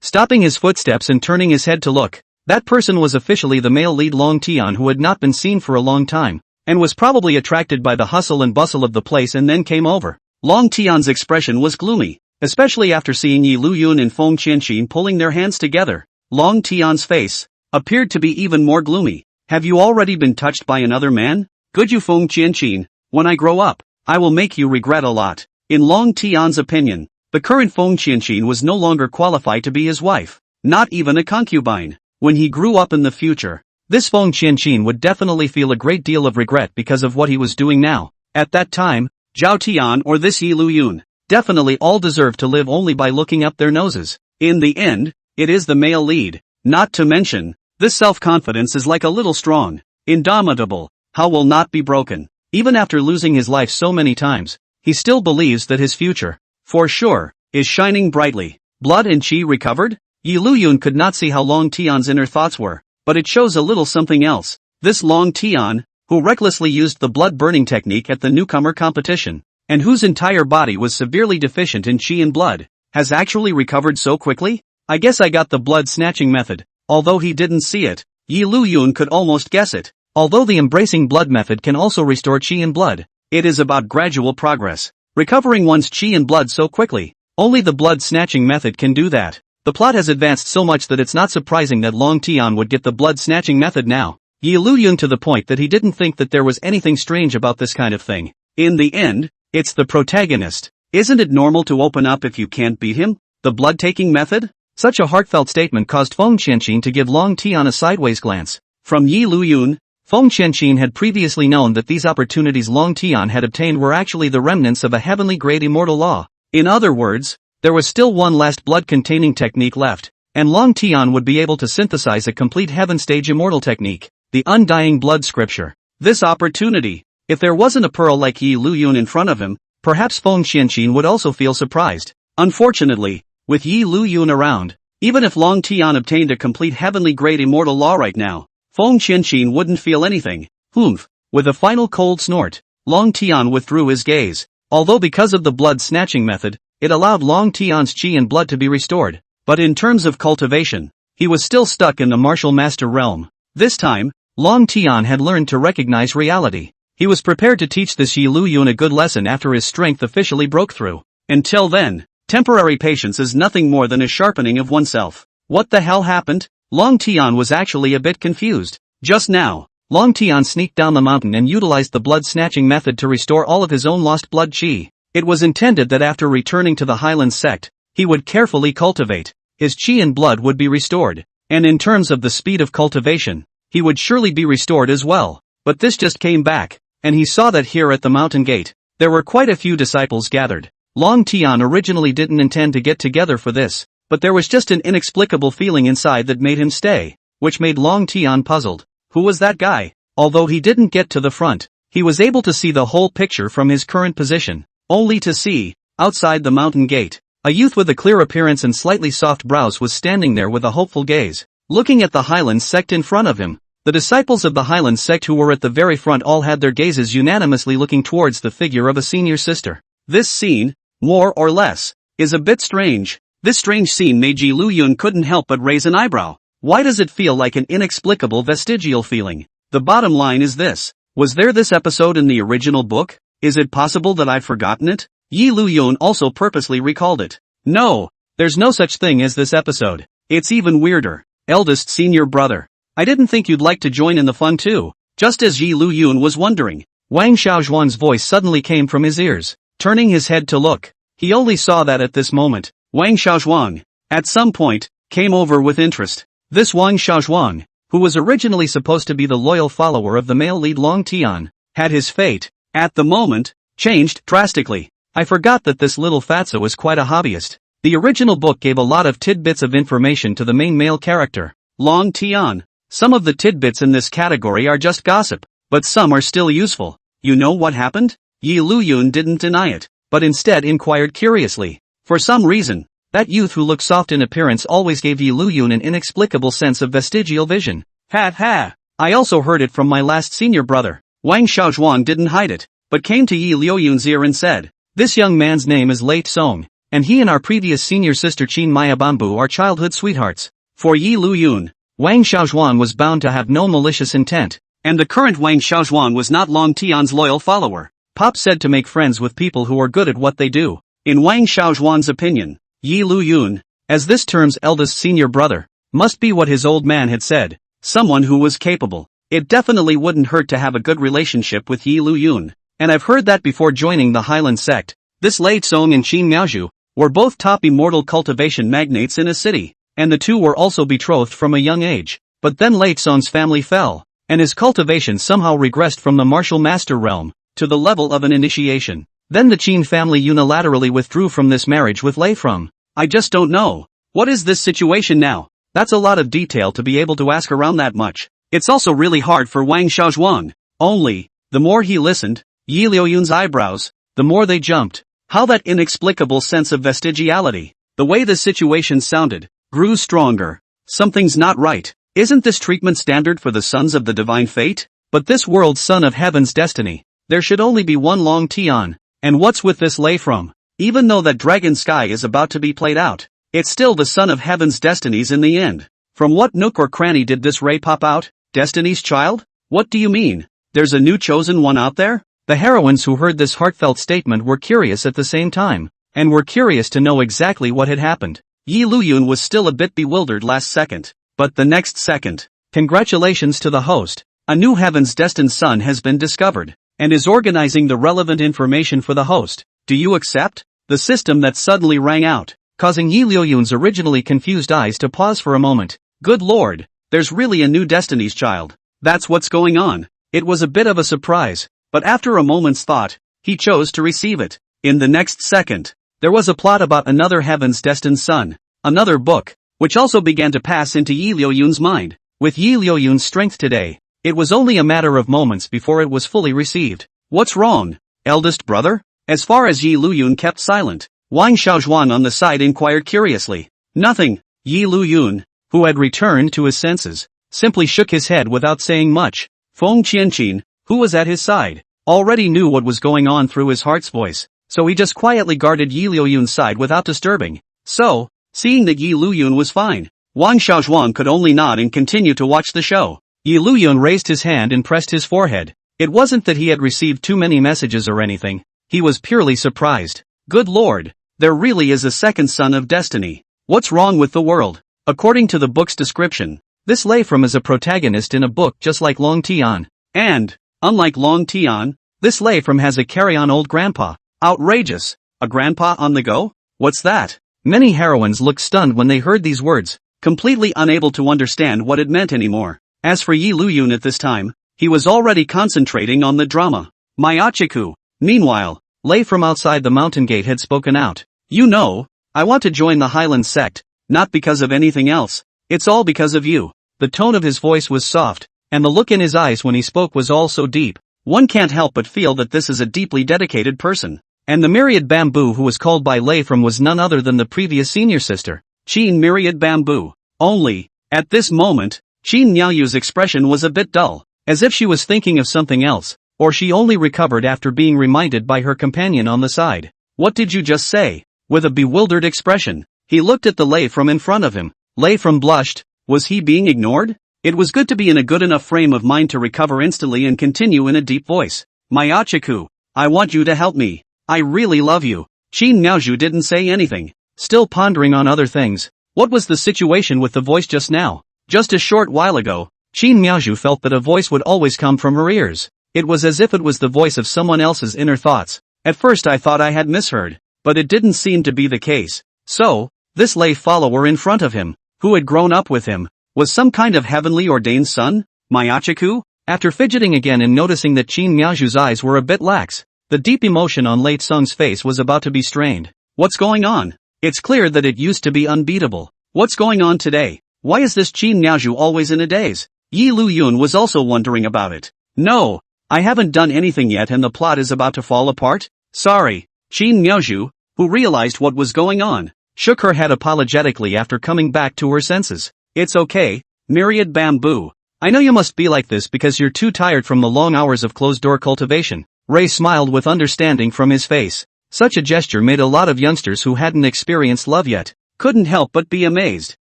S1: Stopping his footsteps and turning his head to look. That person was officially the male lead Long Tian, who had not been seen for a long time, and was probably attracted by the hustle and bustle of the place and then came over. Long Tian's expression was gloomy, especially after seeing Liuyun and Feng Qianqin pulling their hands together. Long Tian's face appeared to be even more gloomy. Have you already been touched by another man? Good you Feng Qianqin, when I grow up, I will make you regret a lot. In Long Tian's opinion, the current Feng Qianqin was no longer qualified to be his wife, not even a concubine. When he grew up in the future, this Feng Qianqin would definitely feel a great deal of regret because of what he was doing now. At that time, Zhao Tian or this Liuyun, definitely all deserved to live only by looking up their noses. In the end, it is the male lead. Not to mention, this self-confidence is like a little strong, indomitable, how will not be broken. Even after losing his life so many times, he still believes that his future, for sure, is shining brightly. Blood and qi recovered? Liuyun could not see how Long Tian's inner thoughts were, but it shows a little something else. This Long Tian, who recklessly used the blood-burning technique at the newcomer competition, and whose entire body was severely deficient in qi and blood, has actually recovered so quickly? I guess I got the blood-snatching method. Although he didn't see it, Liuyun could almost guess it. Although the embracing blood method can also restore qi and blood, it is about gradual progress. Recovering one's qi and blood so quickly, only the blood-snatching method can do that. The plot has advanced so much that it's not surprising that Long Tian would get the blood-snatching method now. Liuyun to the point that he didn't think that there was anything strange about this kind of thing. In the end, it's the protagonist. Isn't it normal to open up if you can't beat him? The blood-taking method? Such a heartfelt statement caused Feng Qianqin to give Long Tian a sideways glance. From Liuyun, Feng Qianqin had previously known that these opportunities Long Tian had obtained were actually the remnants of a heavenly grade immortal law. In other words, there was still one last blood-containing technique left, and Long Tian would be able to synthesize a complete heaven-stage immortal technique, the undying blood scripture. This opportunity, if there wasn't a pearl like Liuyun in front of him, perhaps Feng Qianqin would also feel surprised. Unfortunately, with Liuyun around, even if Long Tian obtained a complete heavenly grade immortal law right now, Feng Qianqin wouldn't feel anything. With a final cold snort, Long Tian withdrew his gaze. Although because of the blood-snatching method, it allowed Long Tian's qi and blood to be restored, but in terms of cultivation, he was still stuck in the martial master realm. This time, Long Tian had learned to recognize reality. He was prepared to teach this Liuyun a good lesson after his strength officially broke through. Until then, temporary patience is nothing more than a sharpening of oneself. What the hell happened? Long Tian was actually a bit confused. Just now, Long Tian sneaked down the mountain and utilized the blood-snatching method to restore all of his own lost blood qi. It was intended that after returning to the Hyland Sect, he would carefully cultivate. His qi and blood would be restored, and in terms of the speed of cultivation, he would surely be restored as well. But this just came back, and he saw that here at the mountain gate, there were quite a few disciples gathered. Long Tian originally didn't intend to get together for this, but there was just an inexplicable feeling inside that made him stay, which made Long Tian puzzled. Who was that guy? Although he didn't get to the front, he was able to see the whole picture from his current position, only to see, outside the mountain gate, a youth with a clear appearance and slightly soft brows was standing there with a hopeful gaze, looking at the Hyland Sect in front of him. The disciples of the Hyland Sect who were at the very front all had their gazes unanimously looking towards the figure of a senior sister. This scene, more or less, is a bit strange. This strange scene made Liuyun couldn't help but raise an eyebrow. Why does it feel like an inexplicable vestigial feeling? The bottom line is this. Was there this episode in the original book? Is it possible that I've forgotten it? Liuyun also purposely recalled it. No, there's no such thing as this episode. It's even weirder. Eldest senior brother. I didn't think you'd like to join in the fun too. Just as Liuyun was wondering, Wang Xiaozhuan's voice suddenly came from his ears. Turning his head to look, he only saw that at this moment, Wang Xiaozhuang, at some point, came over with interest. This Wang Xiaozhuang, who was originally supposed to be the loyal follower of the male lead Long Tian, had his fate, at the moment, changed drastically. I forgot that this little fatso is quite a hobbyist. The original book gave a lot of tidbits of information to the main male character, Long Tian. Some of the tidbits in this category are just gossip, but some are still useful. You know what happened? Liuyun didn't deny it, but instead inquired curiously. For some reason, that youth who looked soft in appearance always gave Liuyun an inexplicable sense of vestigial vision. Ha ha! I also heard it from my last senior brother. Wang Xiaozhuang didn't hide it, but came to Liuyun's ear and said, "This young man's name is Late Song, and he and our previous senior sister Qin Maya Bambu are childhood sweethearts." For Liuyun, Wang Xiaozhuang was bound to have no malicious intent, and the current Wang Xiaozhuang was not Long Tian's loyal follower. Pop said to make friends with people who are good at what they do. In Wang Xiaozhuang's opinion, Liuyun, as this term's eldest senior brother, must be what his old man had said, someone who was capable. It definitely wouldn't hurt to have a good relationship with Liuyun, and I've heard that before joining the Hyland Sect. This Late Song and Qin Miaozhu were both top immortal cultivation magnates in a city, and the two were also betrothed from a young age. But then Late Song's family fell, and his cultivation somehow regressed from the martial master realm to the level of an initiation. Then the Qin family unilaterally withdrew from this marriage with Lei from. I just don't know. What is this situation now? That's a lot of detail to be able to ask around that much. It's also really hard for Wang Xiaozhuang. Only, the more he listened, Liuyun's eyebrows, the more they jumped. How that inexplicable sense of vestigiality, the way the situation sounded, grew stronger. Something's not right. Isn't this treatment standard for the sons of the divine fate? But this world's son of heaven's destiny, there should only be one Long Tian. And what's with this Lei from? Even though that dragon sky is about to be played out, it's still the son of heaven's destinies in the end. From what nook or cranny did this ray pop out? Destiny's child? What do you mean? There's a new chosen one out there? The heroines who heard this heartfelt statement were curious at the same time, and were curious to know exactly what had happened. Liuyun was still a bit bewildered last second, but the next second, congratulations to the host, a new heaven's destined son has been discovered, and is organizing the relevant information for the host. Do you accept? The system that suddenly rang out, causing Liuyun's originally confused eyes to pause for a moment. Good lord, there's really a new Destiny's Child. That's what's going on. It was a bit of a surprise, but after a moment's thought, he chose to receive it. In the next second, there was a plot about another heaven's destined son, another book, which also began to pass into Liuyun's mind. With Liuyun's strength today, it was only a matter of moments before it was fully received. What's wrong, eldest brother? As far as Liuyun kept silent, Wang Xiaozhuang on the side inquired curiously. Nothing. Liuyun, who had returned to his senses, simply shook his head without saying much. Feng Qianqin, who was at his side, already knew what was going on through his heart's voice, so he just quietly guarded Liuyun's side without disturbing. So, seeing that Liuyun was fine, Wang Xiaozhuang could only nod and continue to watch the show. Liuyun raised his hand and pressed his forehead. It wasn't that he had received too many messages or anything, he was purely surprised. Good lord, there really is a second son of destiny. What's wrong with the world? According to the book's description, this Lei from is a protagonist in a book just like Long Tian. And, unlike Long Tian, this Lei from has a carry-on old grandpa. Outrageous. A grandpa on the go? What's that? Many heroines looked stunned when they heard these words, completely unable to understand what it meant anymore. As for Liuyun at this time, he was already concentrating on the drama. Myachiku. Meanwhile, Lei from outside the mountain gate had spoken out. You know, I want to join the Hyland Sect, not because of anything else. It's all because of you. The tone of his voice was soft, and the look in his eyes when he spoke was all so deep. One can't help but feel that this is a deeply dedicated person. And the myriad bamboo who was called by Lei from was none other than the previous senior sister, Qin myriad bamboo. Only, at this moment, Qin Miaoyu's expression was a bit dull, as if she was thinking of something else, or she only recovered after being reminded by her companion on the side. What did you just say? With a bewildered expression, he looked at the Lei from in front of him. Lei from blushed. Was he being ignored? It was good to be in a good enough frame of mind to recover instantly and continue in a deep voice. Myachiku, I want you to help me. I really love you. Qin Miaozhu didn't say anything, still pondering on other things. What was the situation with the voice just now? Just a short while ago, Qin Miaozhu felt that a voice would always come from her ears. It was as if it was the voice of someone else's inner thoughts. At first I thought I had misheard, but it didn't seem to be the case. So, this lay follower in front of him, who had grown up with him, was some kind of heavenly ordained son? Myachiku? After fidgeting again and noticing that Qin Miaoju's eyes were a bit lax, the deep emotion on Lei Tsung's face was about to be strained. What's going on? It's clear that it used to be unbeatable. What's going on today? Why is this Qin Miaoju always in a daze? Yi Liuyun was also wondering about it. No, I haven't done anything yet and the plot is about to fall apart? Sorry. Qin Miaoju, who realized what was going on, shook her head apologetically after coming back to her senses. It's okay, Myriad Bamboo. I know you must be like this because you're too tired from the long hours of closed-door cultivation. Ray smiled with understanding from his face. Such a gesture made a lot of youngsters who hadn't experienced love yet couldn't help but be amazed,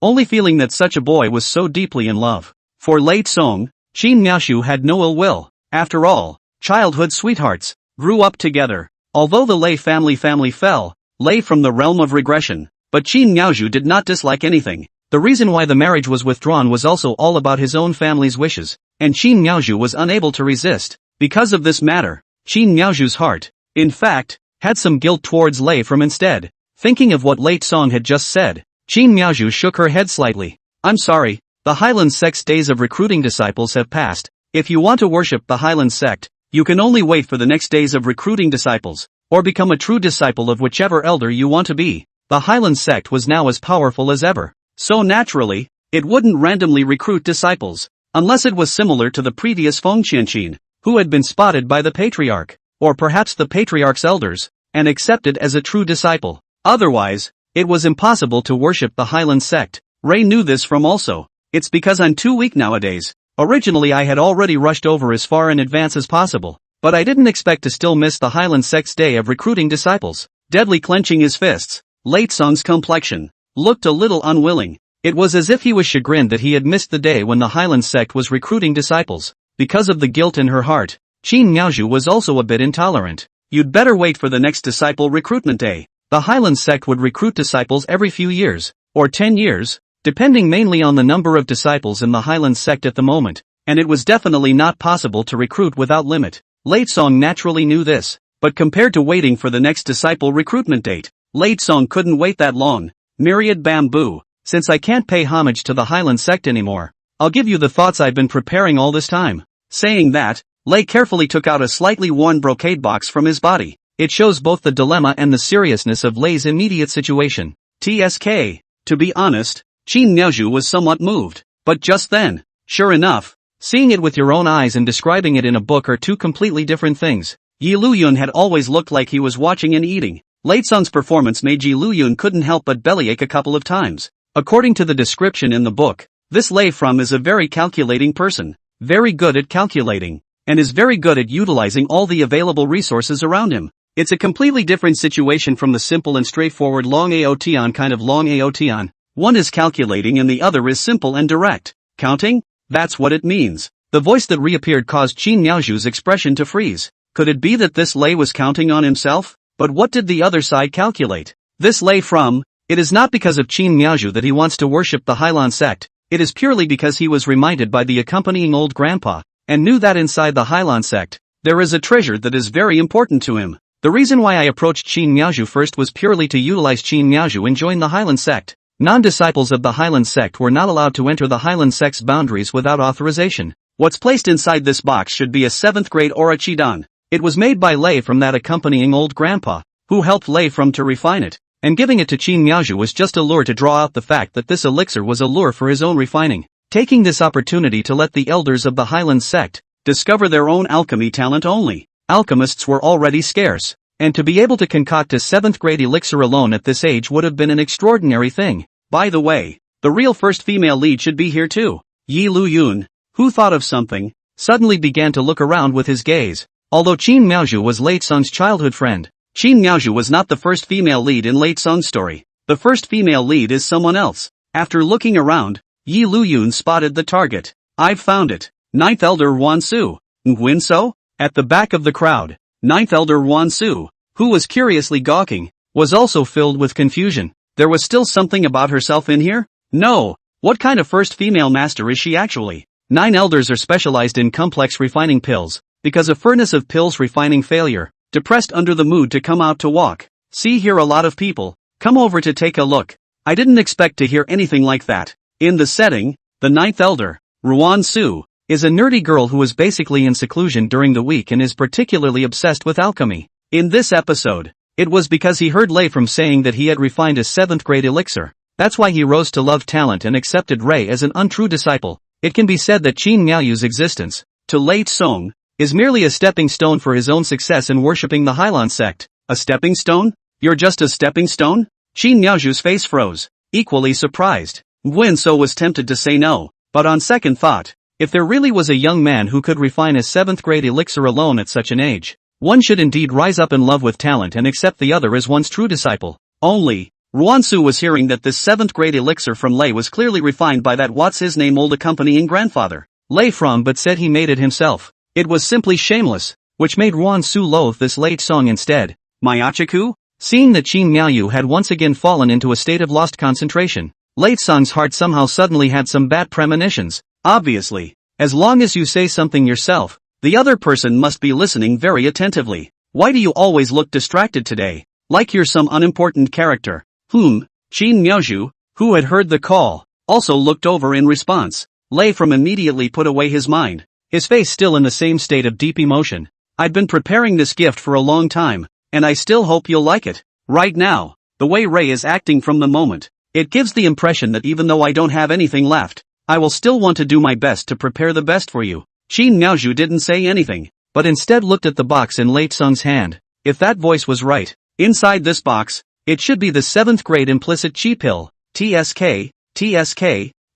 S1: only feeling that such a boy was so deeply in love. For Lei Tsung, Qin Miaoju had no ill will. After all, childhood sweethearts grew up together. Although the Lei family fell, Lei from the realm of regression, but Qin Miaoju did not dislike anything. The reason why the marriage was withdrawn was also all about his own family's wishes, and Qin Miaoju was unable to resist. Because of this matter, Qin Miaoju's heart, in fact, had some guilt towards Lei from instead. Thinking of what Lei Tsong had just said, Qin Miaoju shook her head slightly. I'm sorry, the Hyland Sect's days of recruiting disciples have passed. If you want to worship the Hyland Sect, you can only wait for the next days of recruiting disciples, or become a true disciple of whichever elder you want to be. The Hyland Sect was now as powerful as ever. So naturally, it wouldn't randomly recruit disciples, unless it was similar to the previous Feng Qianqin, who had been spotted by the Patriarch, or perhaps the Patriarch's elders, and accepted as a true disciple. Otherwise, it was impossible to worship the Hyland Sect. Ray knew this from also. It's because I'm too weak nowadays. Originally I had already rushed over as far in advance as possible, but I didn't expect to still miss the Hyland Sect's day of recruiting disciples. Deadly clenching his fists, Lei Tsung's complexion looked a little unwilling. It was as if he was chagrined that he had missed the day when the Hyland Sect was recruiting disciples. Because of the guilt in her heart, Qin Miaoju was also a bit intolerant. You'd better wait for the next disciple recruitment day. The Hyland Sect would recruit disciples every few years, or 10 years, depending mainly on the number of disciples in the Hyland Sect at the moment, and it was definitely not possible to recruit without limit. Lei Tsong naturally knew this, but compared to waiting for the next disciple recruitment date, Lei Tsong couldn't wait that long. Myriad Bamboo, since I can't pay homage to the Hyland Sect anymore, I'll give you the thoughts I've been preparing all this time. Saying that, Lei carefully took out a slightly worn brocade box from his body. It shows both the dilemma and the seriousness of Lei's immediate situation. TSK. To be honest, Qin Miaoju was somewhat moved, but just then, sure enough, seeing it with your own eyes and describing it in a book are two completely different things. Yi Liuyun had always looked like he was watching and eating. Lei Tsung's performance made Yi Liuyun couldn't help but bellyache a couple of times. According to the description in the book, this Lei from is a very calculating person, very good at calculating, and is very good at utilizing all the available resources around him. It's a completely different situation from the simple and straightforward long Aotian kind of long Aotian. One is calculating and the other is simple and direct. Counting? That's what it means. The voice that reappeared caused Qin Miaoju's expression to freeze. Could it be that this Lei was counting on himself? But what did the other side calculate? This Lei from, it is not because of Qin Miaoju that he wants to worship the Hyland Sect, it is purely because he was reminded by the accompanying old grandpa, and knew that inside the Hyland Sect, there is a treasure that is very important to him. The reason why I approached Qin Miaoju first was purely to utilize Qin Miaoju and join the Hyland Sect. Non-disciples of the Hyland Sect were not allowed to enter the Hyland Sect's boundaries without authorization. What's placed inside this box should be a 7th grade Aura Chidan. It was made by Lei from that accompanying old grandpa, who helped Lei from to refine it, and giving it to Qin Miaoju was just a lure to draw out the fact that this elixir was a lure for his own refining, taking this opportunity to let the elders of the Hyland Sect discover their own alchemy talent only. Alchemists were already scarce, and to be able to concoct a 7th grade elixir alone at this age would have been an extraordinary thing. By the way, the real first female lead should be here too. Yi Liuyun, who thought of something, suddenly began to look around with his gaze. Although Qin Miaoju was Lei Tsung's childhood friend, Qin Miaoju was not the first female lead in Lei Tsung's story. The first female lead is someone else. After looking around, Yi Liuyun spotted the target. I've found it. 9th Elder Wansu. Nguinso? At the back of the crowd, 9th Elder Wansu, who was curiously gawking, was also filled with confusion. There was still something about herself in here? No. What kind of first female master is she actually? 9 elders are specialized in complex refining pills, because a furnace of pills refining failure, depressed under the mood to come out to walk. See here a lot of people, Come over to take a look. I didn't expect to hear anything like that. In the setting, the ninth elder, Ruan Su, is a nerdy girl who is basically in seclusion during the week and is particularly obsessed with alchemy. In this episode, it was because he heard Lei from saying that he had refined a 7th grade elixir. That's why he rose to love talent and accepted Rei as an untrue disciple. It can be said that Qin Miaoyu's existence, to Lei Song, is merely a stepping stone for his own success in worshipping the Hyland Sect. A stepping stone? You're just a stepping stone? Qin Miaoyu's face froze, equally surprised. Wen So was tempted to say no, but on second thought, if there really was a young man who could refine a 7th grade elixir alone at such an age, one should indeed rise up in love with talent and accept the other as one's true disciple. Only, Ruansu was hearing that this 7th grade elixir from Lei was clearly refined by that what's-his-name old accompanying grandfather. Lei from but said he made it himself. It was simply shameless, which made Ruansu loathe this late song instead. Mayachiku? Seeing that Qin Miaoyu had once again fallen into a state of lost concentration, Late Song's heart somehow suddenly had some bad premonitions. Obviously, as long as you say something yourself, the other person must be listening very attentively. Why do you always look distracted today? Like you're some unimportant character. Qin Miaoyu, who had heard the call, also looked over in response. Lei from immediately put away his mind, his face still in the same state of deep emotion. I'd been preparing this gift for a long time, and I still hope you'll like it. Right now, the way Rei is acting from the moment, it gives the impression that even though I don't have anything left, I will still want to do my best to prepare the best for you. Qin Miaoyu didn't say anything, but instead looked at the box in Late Song's hand. If that voice was right, inside this box, it should be the 7th grade implicit chi pill. TSK,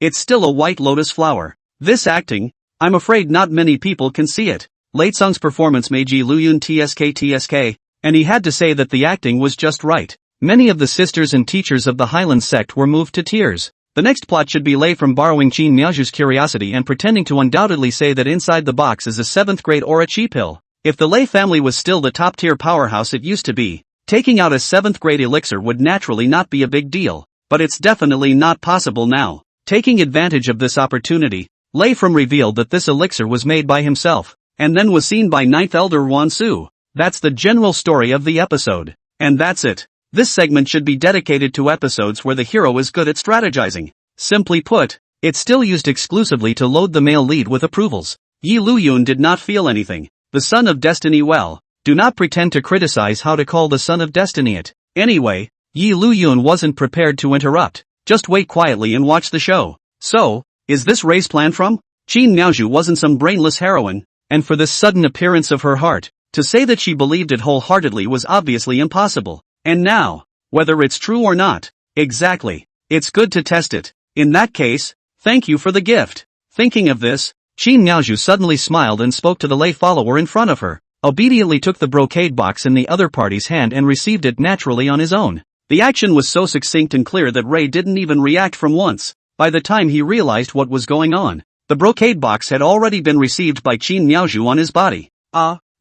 S1: it's still a white lotus flower. This acting, I'm afraid not many people can see it. Late Song's performance made Liuyun TSK, and he had to say that the acting was just right. Many of the sisters and teachers of the Hyland Sect were moved to tears. The next plot should be Lei from borrowing Qin Miaoyu's curiosity and pretending to undoubtedly say that inside the box is a 7th grade aura chi pill. If the Lei family was still the top tier powerhouse it used to be, taking out a 7th grade elixir would naturally not be a big deal, but it's definitely not possible now. Taking advantage of this opportunity, Lei from revealed that this elixir was made by himself, and then was seen by 9th elder Wan Su. That's the general story of the episode. And that's it. This segment should be dedicated to episodes where the hero is good at strategizing. Simply put, it's still used exclusively to load the male lead with approvals. Liuyun did not feel anything. The Son of Destiny well, do not pretend to criticize how to call the Son of Destiny it. Anyway, Liuyun wasn't prepared to interrupt. Just wait quietly and watch the show. So, is this Rei's plan from? Qin Miaoyu wasn't some brainless heroine, and for this sudden appearance of her heart, to say that she believed it wholeheartedly was obviously impossible. And now, whether it's true or not, exactly, it's good to test it. In that case, thank you for the gift. Thinking of this, Qin Miaoyu suddenly smiled and spoke to the lay follower in front of her, obediently took the brocade box in the other party's hand and received it naturally on his own. The action was so succinct and clear that Rei didn't even react from once. By the time he realized what was going on, the brocade box had already been received by Qin Miaoyu on his body.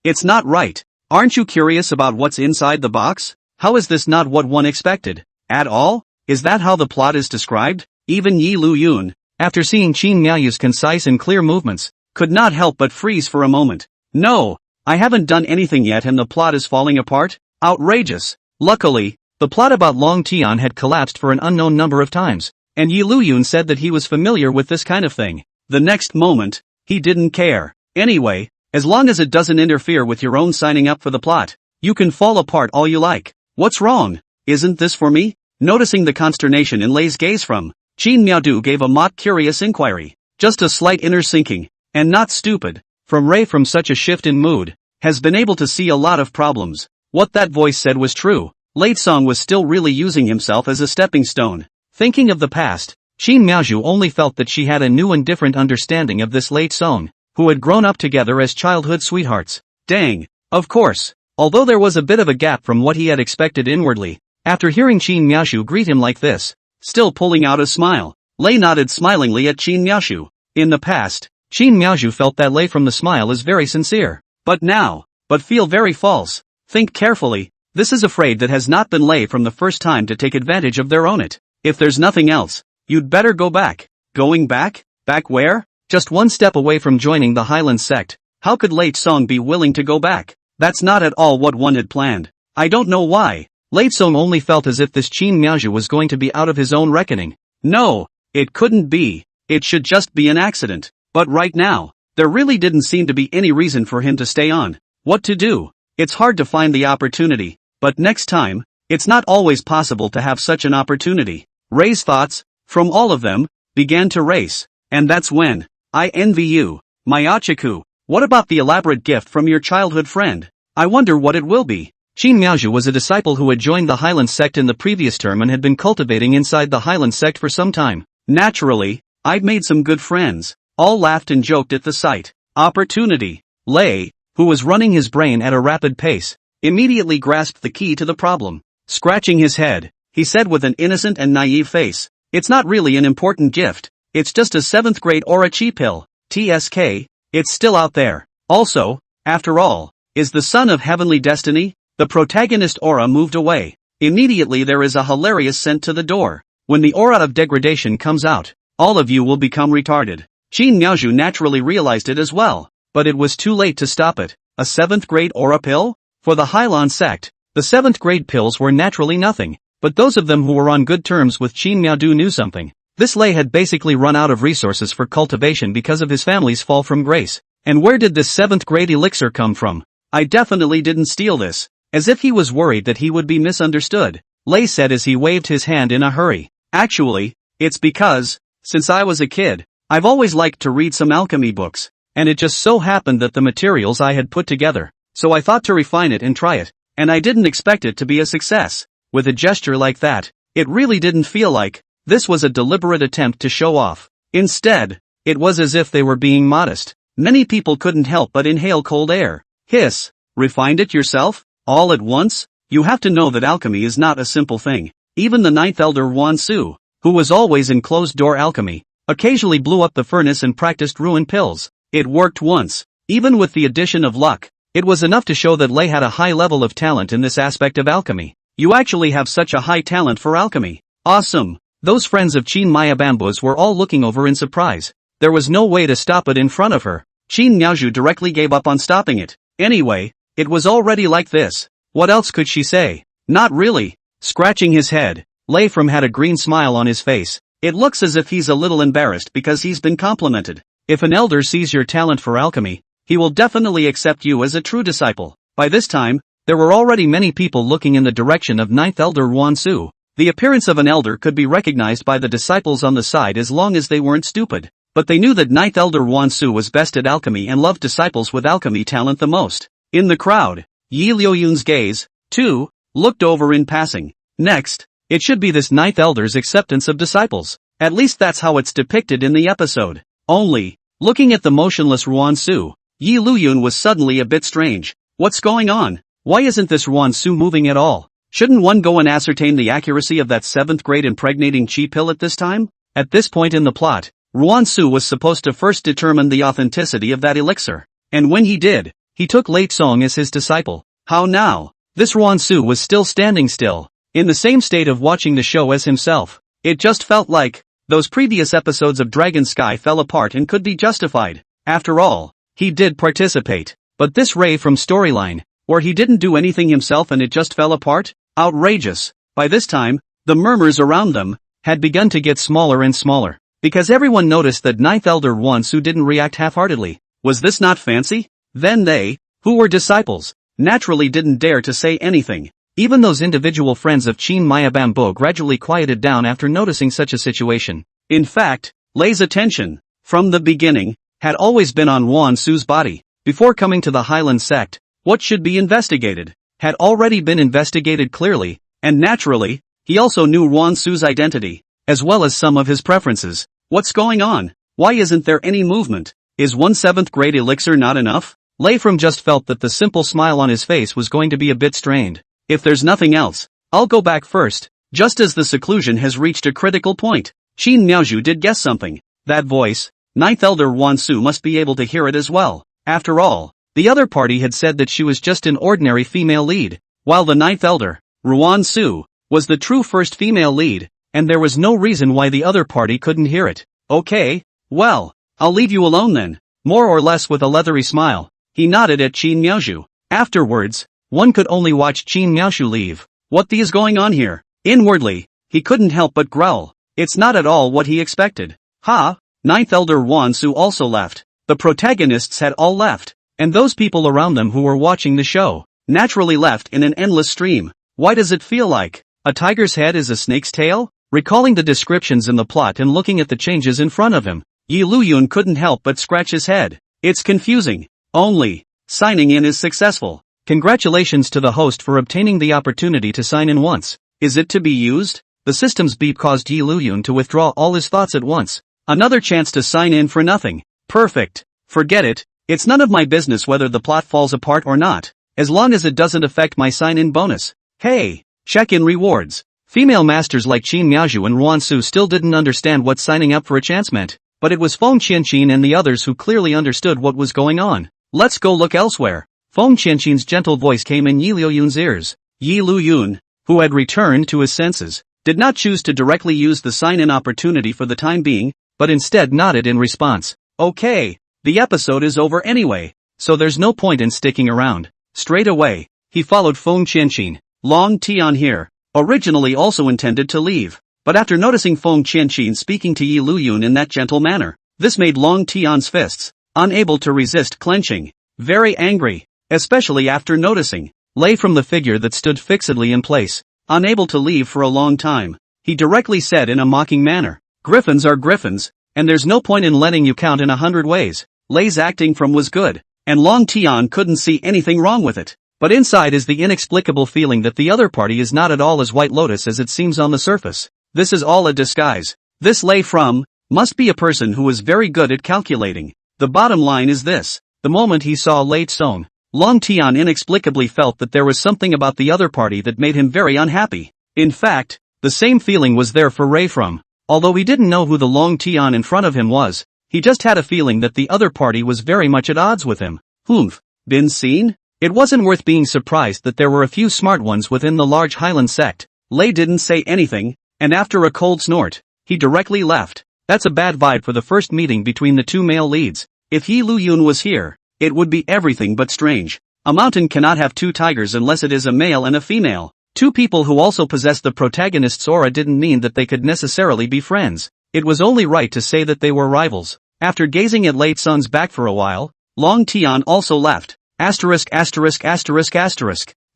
S1: It's not right. Aren't you curious about what's inside the box? How is this not what one expected? At all? Is that how the plot is described? Even Liuyun, after seeing Qin Miaoyu's concise and clear movements, could not help but freeze for a moment. No, I haven't done anything yet and the plot is falling apart? Outrageous. Luckily, the plot about Long Tian had collapsed for an unknown number of times, and Liuyun said that he was familiar with this kind of thing. The next moment, he didn't care. Anyway, as long as it doesn't interfere with your own signing up for the plot, you can fall apart all you like. What's wrong? Isn't this for me? Noticing the consternation in Lei's gaze from Qin Miaoyu gave a mock curious inquiry. Just a slight inner sinking, and not stupid, from Rei from such a shift in mood, has been able to see a lot of problems. What that voice said was true. Late Song was still really using himself as a stepping stone. Thinking of the past, Qin Miaoyu only felt that she had a new and different understanding of this Late Song, who had grown up together as childhood sweethearts. Dang. Of course. Although there was a bit of a gap from what he had expected inwardly, after hearing Qin Miaoyu greet him like this, still pulling out a smile, Lei nodded smilingly at Qin Miaoyu. In the past, Qin Miaoyu felt that Lei from the smile is very sincere. But feel very false. Think carefully, this is afraid that has not been Lei from the first time to take advantage of their own it. If there's nothing else, you'd better go back. Going back? Back where? Just one step away from joining the Hyland Sect. How could Late Song be willing to go back? That's not at all what one had planned. I don't know why, Lei Song only felt as if this Qin Miaozhu was going to be out of his own reckoning. No, it couldn't be. It should just be an accident. But right now, there really didn't seem to be any reason for him to stay on. What to do? It's hard to find the opportunity, but next time, it's not always possible to have such an opportunity. Rei's thoughts, from all of them, began to race. And that's when, I envy you, Mayachiku. What about the elaborate gift from your childhood friend? I wonder what it will be. Qin Miaozhu was a disciple who had joined the Hyland Sect in the previous term and had been cultivating inside the Hyland Sect for some time. Naturally, I'd made some good friends. All laughed and joked at the sight. Opportunity. Lei, who was running his brain at a rapid pace, immediately grasped the key to the problem. Scratching his head, he said with an innocent and naive face, "It's not really an important gift. It's just a 7th grade aura chi pill. TSK, it's still out there. Also, after all, is the son of heavenly destiny." The protagonist aura moved away. Immediately there is a hilarious scent to the door. When the aura of degradation comes out, all of you will become retarded. Qin Miaozhu naturally realized it as well, but it was too late to stop it. A 7th grade aura pill? For the Hyland Sect, the 7th grade pills were naturally nothing, but those of them who were on good terms with Qin Miaozhu knew something. This Lei had basically run out of resources for cultivation because of his family's fall from grace. And where did this 7th grade elixir come from? I definitely didn't steal this. As if he was worried that he would be misunderstood, Lei said as he waved his hand in a hurry. Actually, it's because, since I was a kid, I've always liked to read some alchemy books, and it just so happened that the materials I had put together, so I thought to refine it and try it, and I didn't expect it to be a success. With a gesture like that, it really didn't feel like this was a deliberate attempt to show off. Instead, it was as if they were being modest. Many people couldn't help but inhale cold air. Hiss, refined it yourself? All at once? You have to know that alchemy is not a simple thing. Even the 9th elder Wan Su, who was always in closed-door alchemy, occasionally blew up the furnace and practiced ruin pills. It worked once. Even with the addition of luck, it was enough to show that Lei had a high level of talent in this aspect of alchemy. You actually have such a high talent for alchemy. Awesome. Those friends of Qin Maya Bambus were all looking over in surprise. There was no way to stop it in front of her. Qin Miaozhu directly gave up on stopping it. Anyway, it was already like this. What else could she say? Not really. Scratching his head, Lei From had a green smile on his face. It looks as if he's a little embarrassed because he's been complimented. If an elder sees your talent for alchemy, he will definitely accept you as a true disciple. By this time, there were already many people looking in the direction of 9th elder Wan Su. The appearance of an elder could be recognized by the disciples on the side as long as they weren't stupid. But they knew that 9th elder Wan Su was best at alchemy and loved disciples with alchemy talent the most. In the crowd, Yi Liuyun's gaze, too, looked over in passing. Next, it should be this 9th elder's acceptance of disciples. At least that's how it's depicted in the episode. Only, looking at the motionless Ruan Su, Yi Liuyun was suddenly a bit strange. What's going on? Why isn't this Ruan Su moving at all? Shouldn't one go and ascertain the accuracy of that 7th grade impregnating chi pill at this time? At this point in the plot, Ruan Su was supposed to first determine the authenticity of that elixir. And when he did, he took Lei Song as his disciple. How now? This Ruan Su was still standing still, in the same state of watching the show as himself. It just felt like those previous episodes of Dragon Sky fell apart and could be justified. After all, he did participate. But this Rei from storyline, where he didn't do anything himself and it just fell apart? Outrageous. By this time, the murmurs around them had begun to get smaller and smaller, because everyone noticed that 9th elder Wan Su didn't react half-heartedly. Was this not fancy? Then they, who were disciples, naturally didn't dare to say anything. Even those individual friends of Qin Maya Bambo gradually quieted down after noticing such a situation. In fact, Lei's attention, from the beginning, had always been on Wan Su's body. Before coming to the Hyland Sect, what should be investigated had already been investigated clearly, and naturally, he also knew Wan Su's identity, as well as some of his preferences. What's going on? Why isn't there any movement? Is 7th grade elixir not enough? Lei From just felt that the simple smile on his face was going to be a bit strained. If there's nothing else, I'll go back first. Just as the seclusion has reached a critical point, Qin Miaozhu did guess something. That voice, 9th elder Wan Su must be able to hear it as well. After all, the other party had said that she was just an ordinary female lead, while the 9th elder, Ruan Su, was the true first female lead, and there was no reason why the other party couldn't hear it. Okay, well, I'll leave you alone then. More or less with a leathery smile, he nodded at Qin Miaozhu. Afterwards, one could only watch Qin Miaozhu leave. What the is going on here? Inwardly, he couldn't help but growl. It's not at all what he expected. Ha! Ninth Elder Wan Su also left. The protagonists had all left, and those people around them who were watching the show naturally left in an endless stream. Why does it feel like a tiger's head is a snake's tail? Recalling the descriptions in the plot and looking at the changes in front of him, Liuyun couldn't help but scratch his head. It's confusing. Only signing in is successful. Congratulations to the host for obtaining the opportunity to sign in once. Is it to be used? The system's beep caused Liuyun to withdraw all his thoughts at once. Another chance to sign in for nothing. Perfect. Forget it. It's none of my business whether the plot falls apart or not, as long as it doesn't affect my sign-in bonus. Hey, check-in rewards. Female masters like Qin Miaozhu and Ruan Su still didn't understand what signing up for a chance meant, but it was Feng Qianqin and the others who clearly understood what was going on. Let's go look elsewhere. Feng Qianqin's gentle voice came in Liuyun's ears. Liuyun, who had returned to his senses, did not choose to directly use the sign-in opportunity for the time being, but instead nodded in response. Okay, the episode is over anyway, so there's no point in sticking around. Straight away, he followed Feng Qianqin. Long Tian here, originally also intended to leave, but after noticing Feng Qianqin speaking to Liuyun in that gentle manner, this made Long Tian's fists unable to resist clenching. Very angry, especially after noticing Lei from the figure that stood fixedly in place, unable to leave for a long time. He directly said in a mocking manner, "Griffins are griffins, and there's no point in letting you count in 100 ways." Lei's acting from was good, and Long Tian couldn't see anything wrong with it. But inside is the inexplicable feeling that the other party is not at all as White Lotus as it seems on the surface. This is all a disguise. This Lei from must be a person who is very good at calculating. The bottom line is this. The moment he saw Lei Tsong, Long Tian inexplicably felt that there was something about the other party that made him very unhappy. In fact, the same feeling was there for Ray from. Although he didn't know who the Long Tian in front of him was, he just had a feeling that the other party was very much at odds with him. Humph. Been seen? It wasn't worth being surprised that there were a few smart ones within the large Hyland Sect. Lei didn't say anything, and after a cold snort, he directly left. That's a bad vibe for the first meeting between the two male leads. If Liuyun was here, it would be everything but strange. A mountain cannot have two tigers unless it is a male and a female. Two people who also possess the protagonist's aura didn't mean that they could necessarily be friends. It was only right to say that they were rivals. After gazing at Lei Tsung's back for a while, Long Tian also left.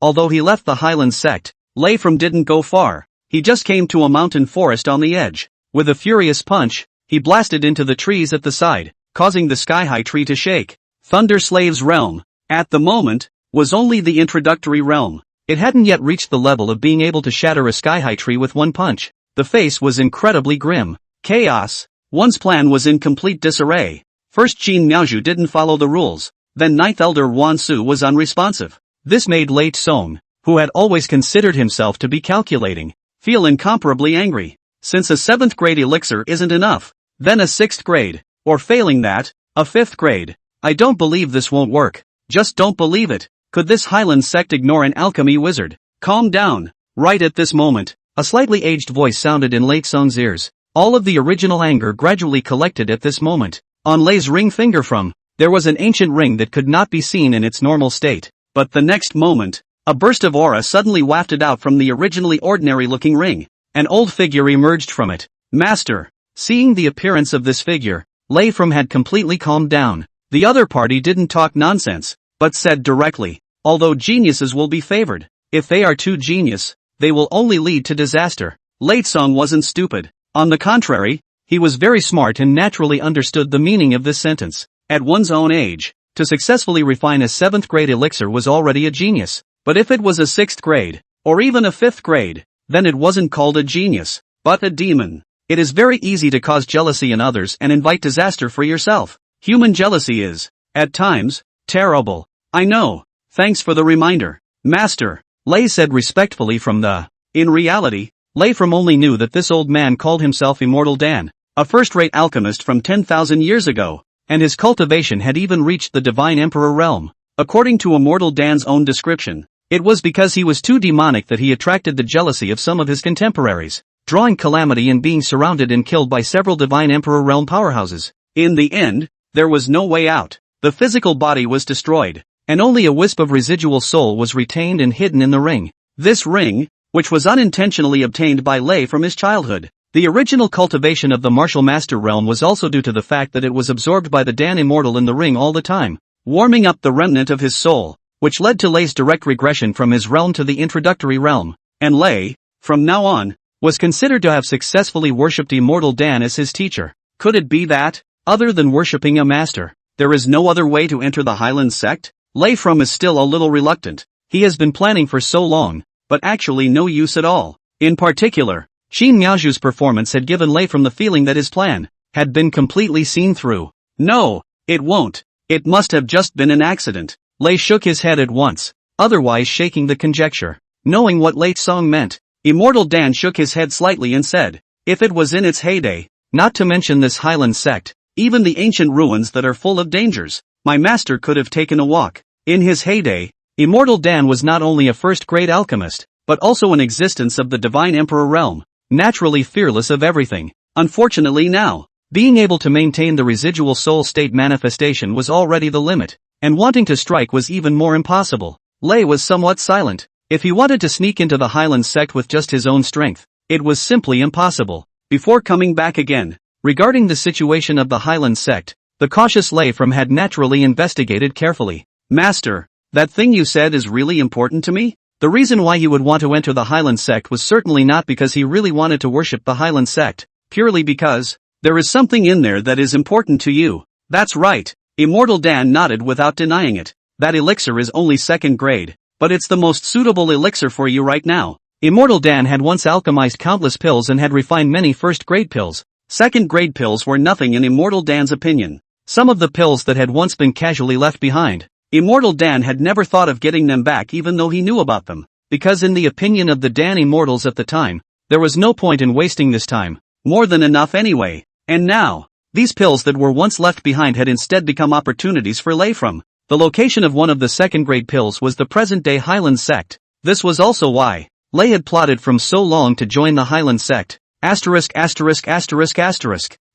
S1: Although he left the Hyland Sect, Lei from didn't go far. He just came to a mountain forest on the edge. With a furious punch, he blasted into the trees at the side, causing the sky-high tree to shake. Thunder Slave's realm, at the moment, was only the introductory realm. It hadn't yet reached the level of being able to shatter a sky-high tree with one punch. The face was incredibly grim. Chaos. One's plan was in complete disarray. First Qin Miaozhu didn't follow the rules. Then Ninth Elder Wan Su was unresponsive. This made Lei Tsong, who had always considered himself to be calculating, feel incomparably angry. Since a 7th grade elixir isn't enough, then a 6th grade, or failing that, a 5th grade. I don't believe this won't work. Just don't believe it. Could this Hyland Sect ignore an alchemy wizard? Calm down. Right at this moment, a slightly aged voice sounded in Lei Tsong's ears. All of the original anger gradually collected at this moment. On Lei's ring finger from, there was an ancient ring that could not be seen in its normal state. But the next moment, a burst of aura suddenly wafted out from the originally ordinary-looking ring. An old figure emerged from it. Master. Seeing the appearance of this figure, Lei from had completely calmed down. The other party didn't talk nonsense, but said directly, although geniuses will be favored, if they are too genius, they will only lead to disaster. Lei Tsong wasn't stupid. On the contrary, he was very smart and naturally understood the meaning of this sentence. At one's own age, to successfully refine a 7th grade elixir was already a genius. But if it was a 6th grade, or even a 5th grade, then it wasn't called a genius, but a demon. It is very easy to cause jealousy in others and invite disaster for yourself. Human jealousy is, at times, terrible. I know. Thanks for the reminder, Master. Lei said respectfully from the. In reality, Lei from only knew that this old man called himself Immortal Dan, a first-rate alchemist from 10,000 years ago. And his cultivation had even reached the Divine Emperor realm. According to Immortal Dan's own description, it was because he was too demonic that he attracted the jealousy of some of his contemporaries, drawing calamity and being surrounded and killed by several Divine Emperor realm powerhouses. In the end, there was no way out. The physical body was destroyed, and only a wisp of residual soul was retained and hidden in the ring. This ring which was unintentionally obtained by Lei from his childhood. The original cultivation of the martial master realm was also due to the fact that it was absorbed by the Dan immortal in the ring all the time, warming up the remnant of his soul, which led to Lei's direct regression from his realm to the introductory realm. And Lei, from now on, was considered to have successfully worshipped immortal Dan as his teacher. Could it be that, other than worshipping a master, there is no other way to enter the Hyland Sect? Lei From is still a little reluctant. He has been planning for so long, but actually no use at all. In particular, Qin Miaozhu's performance had given Lei From the feeling that his plan had been completely seen through. No, it won't. It must have just been an accident. Lei shook his head at once, otherwise shaking the conjecture. Knowing what Lei Song meant, Immortal Dan shook his head slightly and said, if it was in its heyday, not to mention this Hyland Sect, even the ancient ruins that are full of dangers, my master could have taken a walk. In his heyday, Immortal Dan was not only a first-grade alchemist, but also an existence of the Divine Emperor realm, naturally fearless of everything. Unfortunately now, being able to maintain the residual soul state manifestation was already the limit, and wanting to strike was even more impossible. Lei was somewhat silent. If he wanted to sneak into the Hyland Sect with just his own strength, it was simply impossible. Before coming back again, regarding the situation of the Hyland Sect, the cautious Lei From had naturally investigated carefully. Master, that thing you said is really important to me? The reason why he would want to enter the Hyland Sect was certainly not because he really wanted to worship the Hyland Sect, purely because there is something in there that is important to you. That's right. Immortal Dan nodded without denying it. That elixir is only second grade, but it's the most suitable elixir for you right now. Immortal Dan had once alchemized countless pills and had refined many first-grade pills. Second-grade pills were nothing in Immortal Dan's opinion. Some of the pills that had once been casually left behind, Immortal Dan had never thought of getting them back even though he knew about them, because in the opinion of the Dan immortals at the time, there was no point in wasting this time, more than enough anyway. And now, these pills that were once left behind had instead become opportunities for Lei From. The location of one of the second-grade pills was the present-day Hyland Sect. This was also why Lei had plotted from so long to join the Hyland Sect.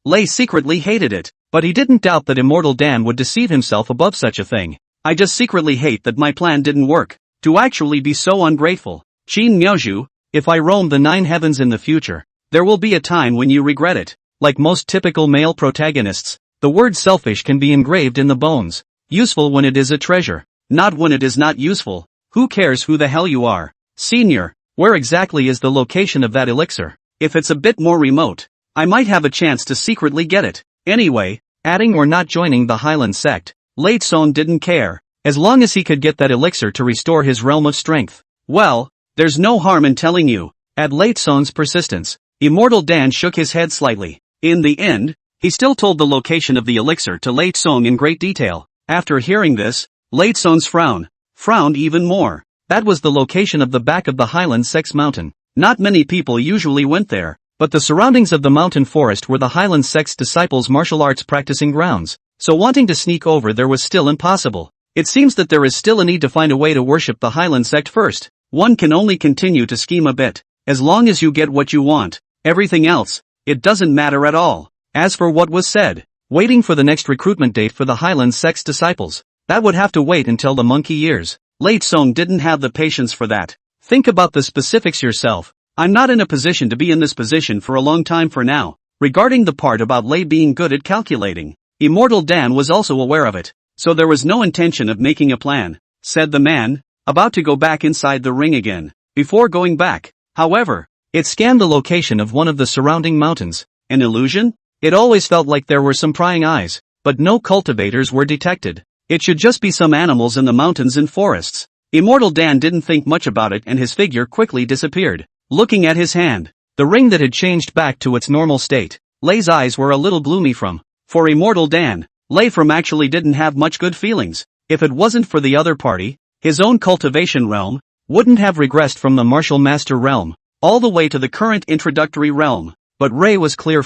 S1: Lei secretly hated it, but he didn't doubt that Immortal Dan would deceive himself above such a thing. I just secretly hate that my plan didn't work. To actually be so ungrateful. Qin Miaozhu, if I roam the 9 heavens in the future, there will be a time when you regret it. Like most typical male protagonists, the word selfish can be engraved in the bones. Useful when it is a treasure, not when it is not useful. Who cares who the hell you are? Senior, where exactly is the location of that elixir? If it's a bit more remote, I might have a chance to secretly get it. Anyway, adding or not joining the Hyland Sect, Lei Song didn't care, as long as he could get that elixir to restore his realm of strength. Well, there's no harm in telling you. At Lei Song's persistence, Immortal Dan shook his head slightly. In the end, he still told the location of the elixir to Lei Song in great detail. After hearing this, Lei Song's frowned even more. That was the location of the back of the Hyland Sect's mountain. Not many people usually went there, but the surroundings of the mountain forest were the Hyland Sect's disciples' martial arts practicing grounds, so wanting to sneak over there was still impossible. It seems that there is still a need to find a way to worship the Hyland Sect first. One can only continue to scheme a bit, as long as you get what you want. Everything else, it doesn't matter at all. As for what was said, waiting for the next recruitment date for the Hyland Sect's disciples, that would have to wait until the monkey years. Lei Song didn't have the patience for that. Think about the specifics yourself. I'm not in a position to be in this position for a long time for now. Regarding the part about Lei being good at calculating, Immortal Dan was also aware of it, so there was no intention of making a plan, said the man, about to go back inside the ring again. Before going back, however, it scanned the location of one of the surrounding mountains. An illusion? It always felt like there were some prying eyes, but no cultivators were detected. It should just be some animals in the mountains and forests. Immortal Dan didn't think much about it and his figure quickly disappeared. Looking at his hand, the ring that had changed back to its normal state, Lei's eyes were a little gloomy for Immortal Dan. Lei From actually didn't have much good feelings. If it wasn't for the other party, his own cultivation realm wouldn't have regressed from the martial master realm all the way to the current introductory realm. But Ray was clear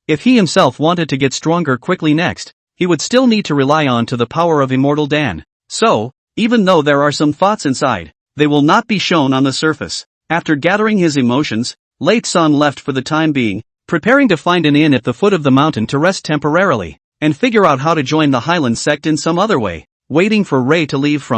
S1: if he himself wanted to get stronger quickly next, he would still need to rely on to the power of Immortal Dan. So, even though there are some thoughts inside, they will not be shown on the surface. After gathering his emotions, Lei Song left for the time being, preparing to find an inn at the foot of the mountain to rest temporarily, and figure out how to join the Hyland Sect in some other way. Waiting for Ray to leave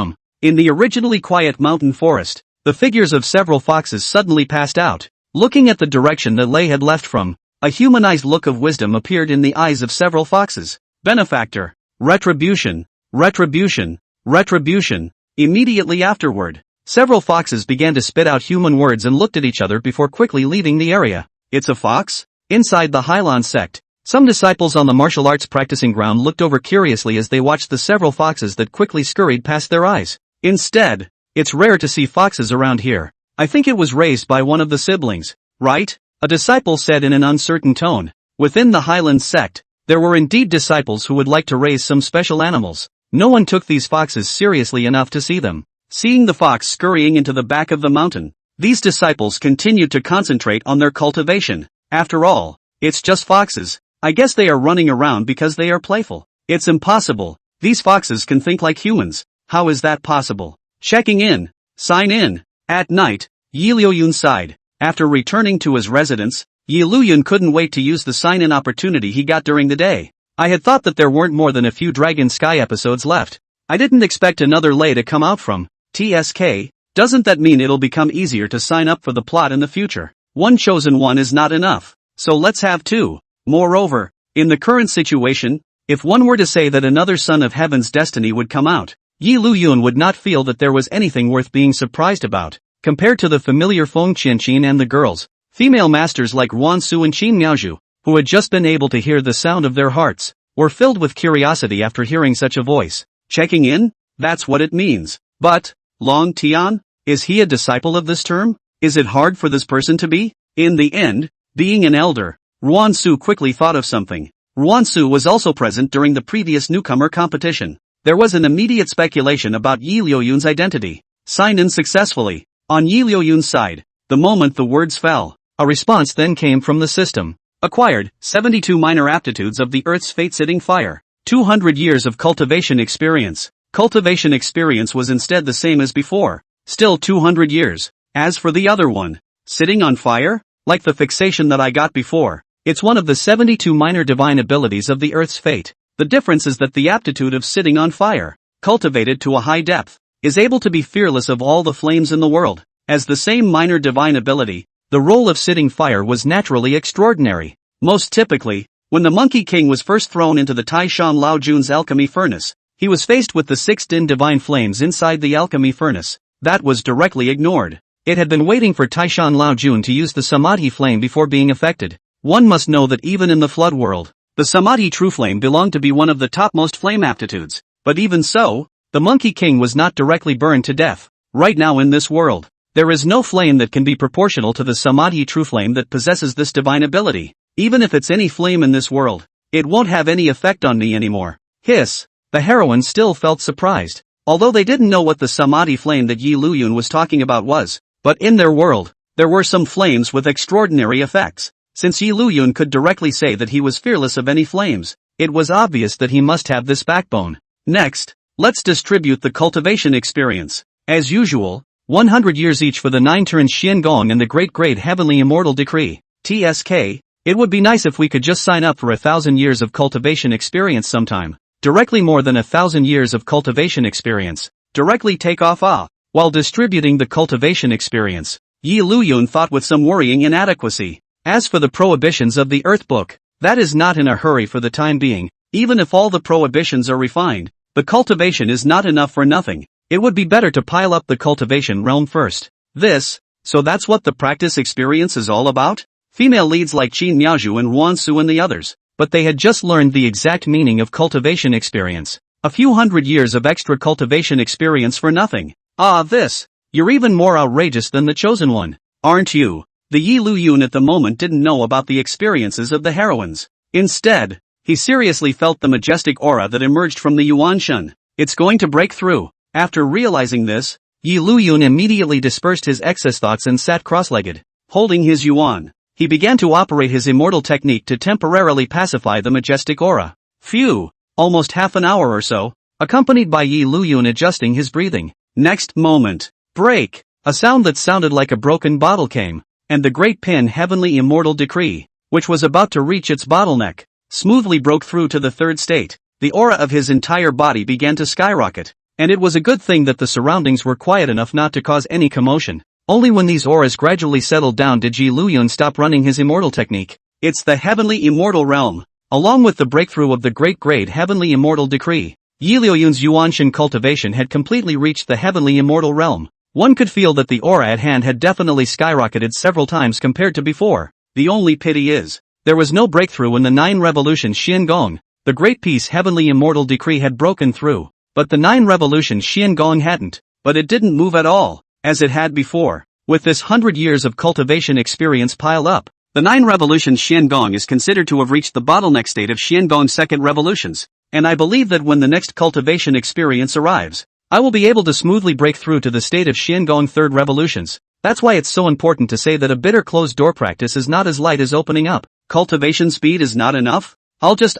S1: in the originally quiet mountain forest, the figures of several foxes suddenly passed out. Looking at the direction that Lei had left from, a humanized look of wisdom appeared in the eyes of several foxes. Benefactor. Retribution. Retribution. Retribution. Immediately afterward, several foxes began to spit out human words and looked at each other before quickly leaving the area. It's a fox? Inside the Hyland Sect, some disciples on the martial arts practicing ground looked over curiously as they watched the several foxes that quickly scurried past their eyes. Instead, it's rare to see foxes around here. I think it was raised by one of the siblings, right? A disciple said in an uncertain tone. Within the Hyland Sect, there were indeed disciples who would like to raise some special animals. No one took these foxes seriously enough to see them. Seeing the fox scurrying into the back of the mountain, these disciples continued to concentrate on their cultivation. After all, it's just foxes. I guess they are running around because they are playful. It's impossible. These foxes can think like humans. How is that possible? Checking in. Sign in. At night, Liuyun sighed. After returning to his residence, Liuyun couldn't wait to use the sign-in opportunity he got during the day. I had thought that there weren't more than a few Dragon Sky episodes left. I didn't expect another Lei to come out from. TSK, doesn't that mean it'll become easier to sign up for the plot in the future? One chosen one is not enough. So let's have two. Moreover, in the current situation, if one were to say that another Son of Heaven's destiny would come out, Liuyun would not feel that there was anything worth being surprised about. Compared to the familiar Feng Qianqin and the girls, female masters like Ruansu and Qin Miaozhu, who had just been able to hear the sound of their hearts, were filled with curiosity after hearing such a voice. Checking in? That's what it means. But, Long Tian? Is he a disciple of this term? Is it hard for this person to be? In the end, being an elder, Ruansu quickly thought of something. Ruansu was also present during the previous newcomer competition. There was an immediate speculation about Liuyun's identity. Signed in successfully. On Liuyun's side, the moment the words fell, a response then came from the system. Acquired, 72 minor aptitudes of the Earth's fate-sitting fire. 200 years of cultivation experience. Cultivation experience was instead the same as before. Still 200 years. As for the other one, sitting on fire? Like the fixation that I got before. It's one of the 72 minor divine abilities of the Earth's fate. The difference is that the aptitude of sitting on fire, cultivated to a high depth, is able to be fearless of all the flames in the world. As the same minor divine ability, the role of sitting fire was naturally extraordinary. Most typically, when the Monkey King was first thrown into the Taishan Laojun's alchemy furnace, he was faced with the 6 Din divine flames inside the alchemy furnace. That was directly ignored. It had been waiting for Taishan Laojun to use the Samadhi flame before being affected. One must know that even in the flood world, the Samadhi true flame belonged to be one of the topmost flame aptitudes. But even so, the Monkey King was not directly burned to death. Right now in this world, there is no flame that can be proportional to the Samadhi true flame that possesses this divine ability. Even if it's any flame in this world, it won't have any effect on me anymore. Hiss. The heroine still felt surprised. Although they didn't know what the Samadhi flame that Liuyun was talking about was. But in their world, there were some flames with extraordinary effects. Since Liuyun could directly say that he was fearless of any flames, it was obvious that he must have this backbone. Next, let's distribute the cultivation experience. As usual, 100 years each for the 9 turns Xiangong and the Great Heavenly Immortal Decree. TSK, it would be nice if we could just sign up for 1,000 years of cultivation experience sometime. Directly more than 1,000 years of cultivation experience. Directly take off. While distributing the cultivation experience, Liuyun thought with some worrying inadequacy. As for the prohibitions of the Earth Book, that is not in a hurry for the time being. Even if all the prohibitions are refined, the cultivation is not enough for nothing. It would be better to pile up the cultivation realm first. So that's what the practice experience is all about? Female leads like Qin Miaozhu and Ruansu and the others, but they had just learned the exact meaning of cultivation experience. A few hundred years of extra cultivation experience for nothing. You're even more outrageous than the chosen one, aren't you? The Liuyun at the moment didn't know about the experiences of the heroines. Instead, he seriously felt the majestic aura that emerged from the Yuanshan. It's going to break through. After realizing this, Liuyun immediately dispersed his excess thoughts and sat cross-legged. Holding his yuan, he began to operate his immortal technique to temporarily pacify the majestic aura. Phew! Almost half an hour or so, accompanied by Liuyun adjusting his breathing. Next moment, break! A sound that sounded like a broken bottle came, and the great pin Heavenly Immortal Decree, which was about to reach its bottleneck, smoothly broke through to the third state. The aura of his entire body began to skyrocket. and it was a good thing that the surroundings were quiet enough not to cause any commotion. Only when these auras gradually settled down did Liuyun stop running his immortal technique. It's the heavenly immortal realm. Along with the breakthrough of the great grade heavenly immortal decree, Liuyun's Yuanshan cultivation had completely reached the heavenly immortal realm. One could feel that the aura at hand had definitely skyrocketed several times compared to before. The only pity is, there was no breakthrough in the 9 revolutions Xiangong. The great peace heavenly immortal decree had broken through, but the 9 revolutions Xiangong hadn't. But it didn't move at all, as it had before. With this 100 years of cultivation experience piled up, the 9 revolutions Xiangong is considered to have reached the bottleneck state of Xiangong's second revolutions, and I believe that when the next cultivation experience arrives, I will be able to smoothly break through to the state of Xiangong third revolutions. That's why it's so important to say that a bitter closed door practice is not as light as opening up. Cultivation speed is not enough? I'll just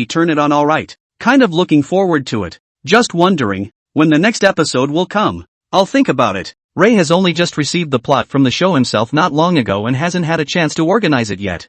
S1: turn it on alright. Kind of looking forward to it. Just wondering when the next episode will come. I'll think about it. Ray has only just received the plot from the show himself not long ago and hasn't had a chance to organize it yet.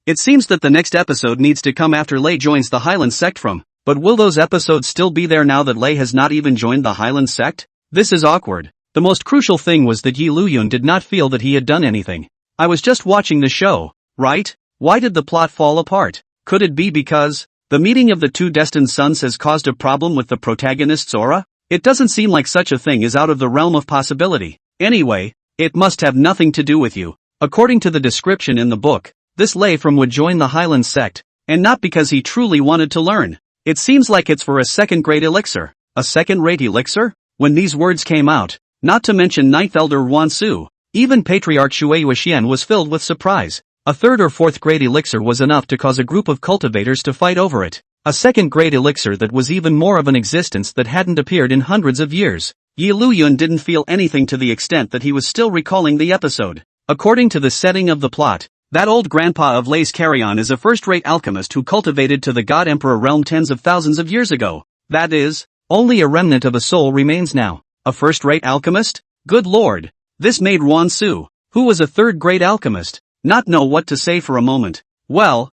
S1: It seems that the next episode needs to come after Lei joins the Hyland Sect from. But will those episodes still be there now that Lei has not even joined the Hyland Sect? This is awkward. The most crucial thing was that Liuyun did not feel that he had done anything. I was just watching the show, right? Why did the plot fall apart? Could it be because the meeting of the 2 destined sons has caused a problem with the protagonist's aura? It doesn't seem like such a thing is out of the realm of possibility. Anyway, it must have nothing to do with you. According to the description in the book, this Lei from would join the Hyland Sect, and not because he truly wanted to learn. It seems like it's for a second-grade elixir. A second-rate elixir? When these words came out, not to mention Ninth Elder Wan Su, even Patriarch Shui Wuxian was filled with surprise. A 3rd or 4th grade elixir was enough to cause a group of cultivators to fight over it. A 2nd grade elixir that was even more of an existence that hadn't appeared in hundreds of years. Liuyun didn't feel anything to the extent that he was still recalling the episode. According to the setting of the plot, that old grandpa of Lei's carry-on is a first-rate alchemist who cultivated to the God Emperor realm tens of thousands of years ago. That is, only a remnant of a soul remains now. A first-rate alchemist? Good lord. This made Wan Su, who was a 3rd-grade alchemist, not know what to say for a moment. Well,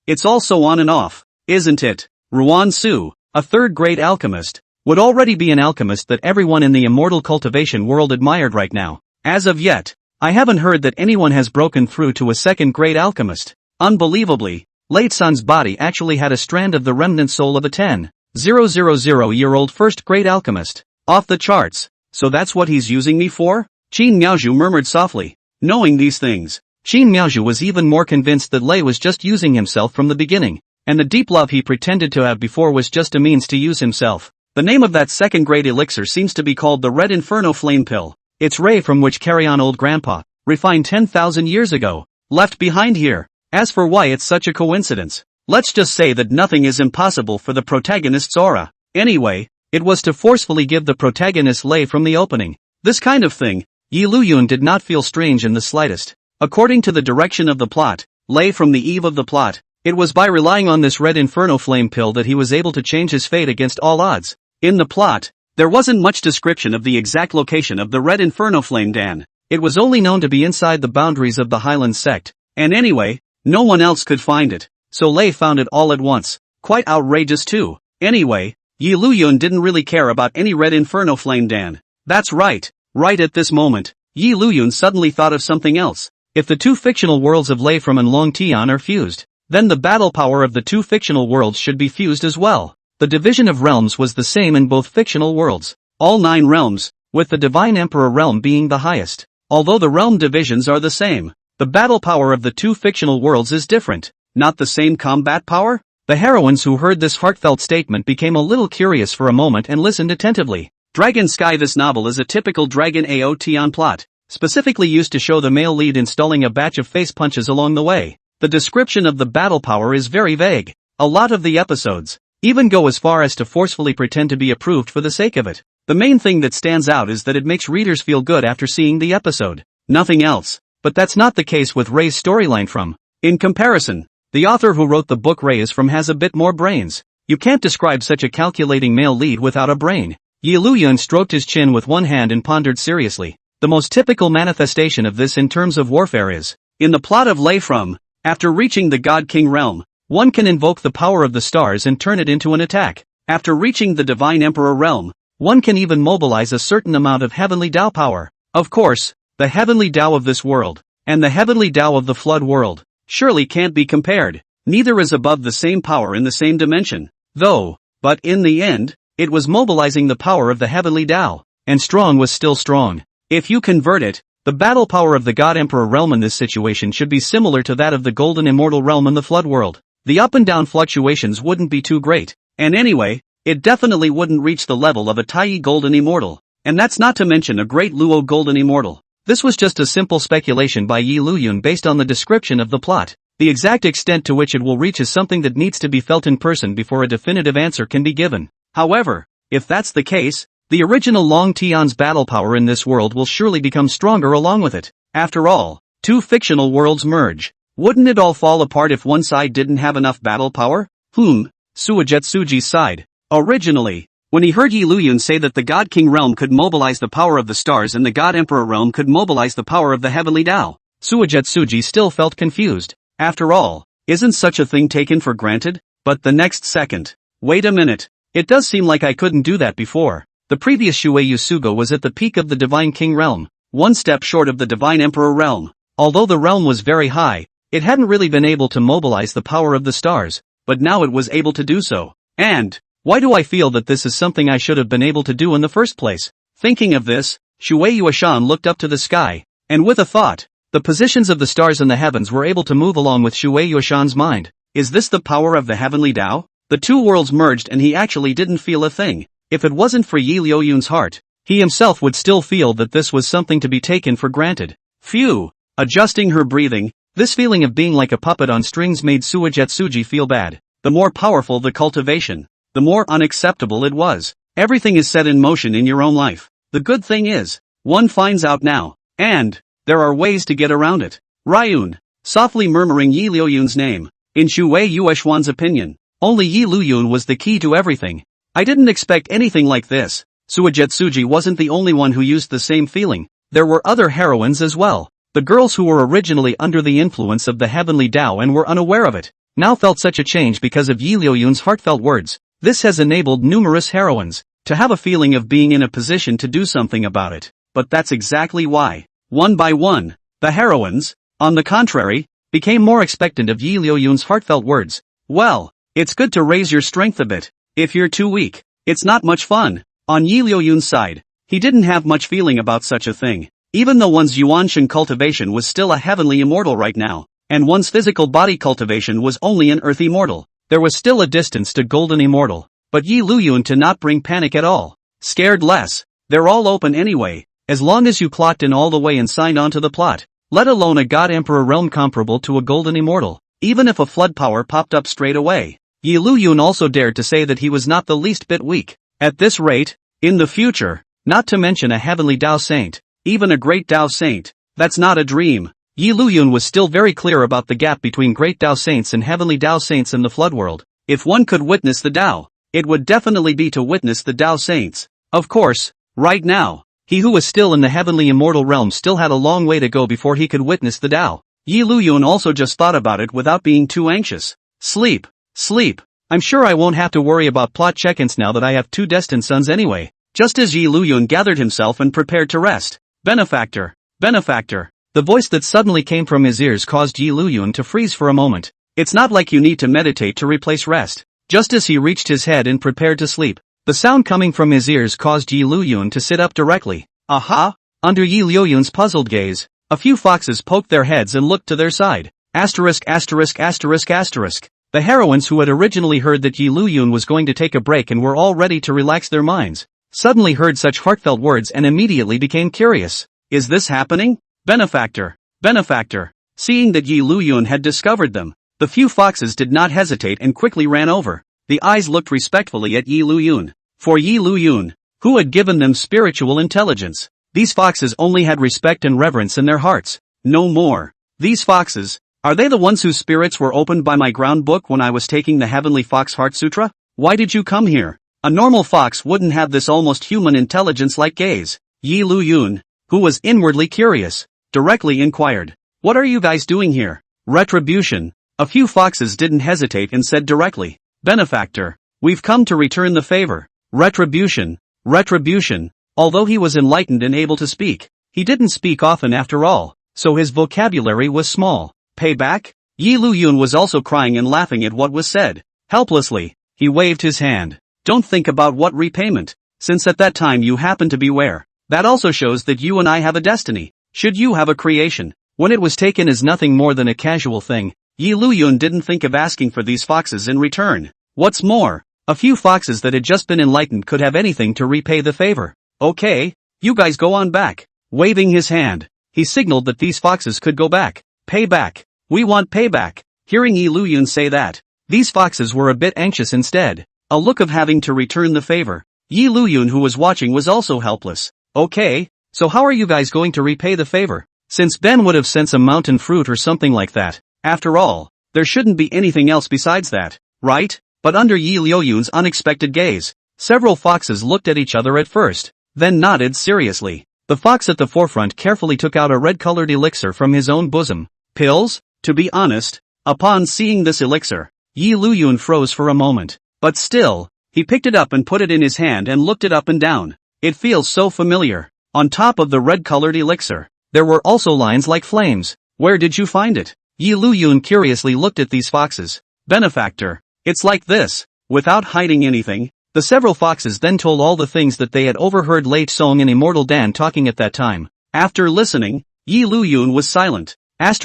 S1: it's all so on and off, isn't it? Ruan Su, a 3rd-grade alchemist, would already be an alchemist that everyone in the immortal cultivation world admired right now. As of yet, I haven't heard that anyone has broken through to a 2nd-grade alchemist. Unbelievably, Late Sun's body actually had a strand of the remnant soul of a 10,000-year-old 1st-grade alchemist. Off the charts. So that's what he's using me for? Qin Miaozhu murmured softly. Knowing these things, Qin Miaozhu was even more convinced that Lei was just using himself from the beginning, and the deep love he pretended to have before was just a means to use himself. The name of that 2nd-grade elixir seems to be called the Red Inferno Flame Pill. It's Ray from which carry-on old grandpa, refined 10,000 years ago, left behind here. As for why it's such a coincidence, let's just say that nothing is impossible for the protagonist's aura. Anyway, it was to forcefully give the protagonist Lei from the opening. This kind of thing, Liuyun did not feel strange in the slightest. According to the direction of the plot, Lei from the eve of the plot, it was by relying on this Red Inferno Flame Pill that he was able to change his fate against all odds. In the plot, there wasn't much description of the exact location of the Red Inferno Flame Dan. It was only known to be inside the boundaries of the Hyland Sect, and anyway, no one else could find it. So Lei found it all at once. Quite outrageous too. Anyway, Liuyun didn't really care about any Red Inferno Flame Dan. That's right. Right at this moment, Liuyun suddenly thought of something else. If the 2 fictional worlds of Lei from and Long Tian are fused, then the battle power of the 2 fictional worlds should be fused as well. The division of realms was the same in both fictional worlds. All 9 realms, with the Divine Emperor realm being the highest. Although the realm divisions are the same, the battle power of the 2 fictional worlds is different. Not the same combat power? The heroines who heard this heartfelt statement became a little curious for a moment and listened attentively. Dragon Sky. This novel is a typical Dragon AO Tian plot, specifically used to show the male lead installing a batch of face punches along the way. The description of the battle power is very vague. A lot of the episodes even go as far as to forcefully pretend to be approved for the sake of it. The main thing that stands out is that it makes readers feel good after seeing the episode. Nothing else. But that's not the case with Ray's storyline from. In comparison, the author who wrote the book Ray is from has a bit more brains. You can't describe such a calculating male lead without a brain. Liuyun stroked his chin with one hand and pondered seriously. The most typical manifestation of this in terms of warfare is, in the plot of Lei from, after reaching the God King realm, one can invoke the power of the stars and turn it into an attack. After reaching the Divine Emperor realm, one can even mobilize a certain amount of heavenly Tao power. Of course, the heavenly Tao of this world, and the heavenly Tao of the flood world, surely can't be compared. Neither is above the same power in the same dimension, though, but in the end, it was mobilizing the power of the heavenly Tao, and strong was still strong. If you convert it, the battle power of the God Emperor realm in this situation should be similar to that of the Golden Immortal realm in the flood world. The up and down fluctuations wouldn't be too great, and anyway, it definitely wouldn't reach the level of a Taiyi Golden Immortal, and that's not to mention a great Luo Golden Immortal. This was just a simple speculation by Yi Liuyun based on the description of the plot. The exact extent to which it will reach is something that needs to be felt in person before a definitive answer can be given. However, if that's the case, the original Long Tian's battle power in this world will surely become stronger along with it. After all, two fictional worlds merge. Wouldn't it all fall apart if one side didn't have enough battle power? Suijetsuji's side. Originally, when he heard Yi Liuyun say that the God King realm could mobilize the power of the stars and the God Emperor realm could mobilize the power of the heavenly Tao, Suijetsuji still felt confused. After all, isn't such a thing taken for granted? But the next second, wait a minute, it does seem like I couldn't do that before. The previous Shuei Yusugo was at the peak of the Divine King realm, one step short of the Divine Emperor realm. Although the realm was very high, it hadn't really been able to mobilize the power of the stars, but now it was able to do so. And, why do I feel that this is something I should have been able to do in the first place? Thinking of this, Shuei Yuashan looked up to the sky, and with a thought, the positions of the stars in the heavens were able to move along with Shuei Yuashan's mind. Is this the power of the heavenly Tao? The two worlds merged and he actually didn't feel a thing. If it wasn't for Yi Liuyun's heart, he himself would still feel that this was something to be taken for granted. Phew! Adjusting her breathing, this feeling of being like a puppet on strings made Suijetsuji feel bad. The more powerful the cultivation, the more unacceptable it was. Everything is set in motion in your own life. The good thing is, one finds out now, and there are ways to get around it. Liuyun, softly murmuring Yi Liuyun's name. In Shuei Yueshuan's opinion, only Yi Liuyun was the key to everything. I didn't expect anything like this. Suijetsuji wasn't the only one who used the same feeling. There were other heroines as well. The girls who were originally under the influence of the heavenly Tao and were unaware of it, now felt such a change because of Yi Liuyun's heartfelt words. This has enabled numerous heroines to have a feeling of being in a position to do something about it. But that's exactly why, one by one, the heroines, on the contrary, became more expectant of Yi Liuyun's heartfelt words. Well, it's good to raise your strength a bit. If you're too weak, it's not much fun. On Yi Liuyun's side, he didn't have much feeling about such a thing. Even though one's Yuanshan cultivation was still a heavenly immortal right now, and one's physical body cultivation was only an earth immortal, there was still a distance to golden immortal. But Yi Liuyun to not bring panic at all. Scared less. They're all open anyway, as long as you clocked in all the way and signed on to the plot. Let alone a God Emperor realm comparable to a golden immortal. Even if a flood power popped up straight away, Yi Liuyun also dared to say that he was not the least bit weak. At this rate, in the future, not to mention a heavenly Tao saint, even a great Tao saint, that's not a dream. Yi Liuyun was still very clear about the gap between great Tao saints and heavenly Tao saints in the flood world. If one could witness the Tao, it would definitely be to witness the Tao saints. Of course, right now, he who was still in the heavenly immortal realm still had a long way to go before he could witness the Tao. Yi Liuyun also just thought about it without being too anxious. Sleep. Sleep. I'm sure I won't have to worry about plot check-ins now that I have two destined sons anyway. Just as Yi Liuyun gathered himself and prepared to rest. Benefactor. Benefactor. The voice that suddenly came from his ears caused Yi Liuyun to freeze for a moment. It's not like you need to meditate to replace rest. Just as he reached his head and prepared to sleep, the sound coming from his ears caused Yi Liuyun to sit up directly. Aha! Under Yi Liuyun's puzzled gaze, a few foxes poked their heads and looked to their side. Asterisk asterisk asterisk asterisk. The heroines who had originally heard that Yi Liuyun was going to take a break and were all ready to relax their minds, suddenly heard such heartfelt words and immediately became curious. Is this happening? Benefactor. Benefactor. Seeing that Yi Liuyun had discovered them, the few foxes did not hesitate and quickly ran over. The eyes looked respectfully at Yi Liuyun. For Yi Liuyun, who had given them spiritual intelligence, these foxes only had respect and reverence in their hearts. No more. These foxes, are they the ones whose spirits were opened by my ground book when I was taking the Heavenly Fox Heart Sutra? Why did you come here? A normal fox wouldn't have this almost human intelligence-like gaze. Yi Liuyun, who was inwardly curious, directly inquired. What are you guys doing here? Retribution. A few foxes didn't hesitate and said directly. Benefactor, We've come to return the favor. Retribution. Retribution. Although he was enlightened and able to speak, he didn't speak often after all, so his vocabulary was small. Payback? Liuyun was also crying and laughing at what was said. Helplessly, he waved his hand. Don't think about what repayment, since at that time you happened to be where. That also shows that you and I have a destiny. Should you have a creation? When it was taken as nothing more than a casual thing, Liuyun didn't think of asking for these foxes in return. What's more, a few foxes that had just been enlightened could have anything to repay the favor. Okay, you guys go on back. Waving his hand, he signaled that these foxes could go back. Payback. We want payback. Hearing Liuyun say that, these foxes were a bit anxious instead. A look of having to return the favor. Liuyun, who was watching, was also helpless. Okay, so how are you guys going to repay the favor? Since Ben would have sent some mountain fruit or something like that. After all, there shouldn't be anything else besides that, right? But under Liuyun's unexpected gaze, several foxes looked at each other at first, then nodded seriously. The fox at the forefront carefully took out a red-colored elixir from his own bosom. Pills? To be honest, upon seeing this elixir, Liuyun froze for a moment. But still, he picked it up and put it in his hand and looked it up and down. It feels so familiar. On top of the red-colored elixir, there were also lines like flames. Where did you find it? Liuyun curiously looked at these foxes. Benefactor. It's like this. Without hiding anything, the several foxes then told all the things that they had overheard Lei Song and Immortal Dan talking at that time. After listening, Liuyun was silent. What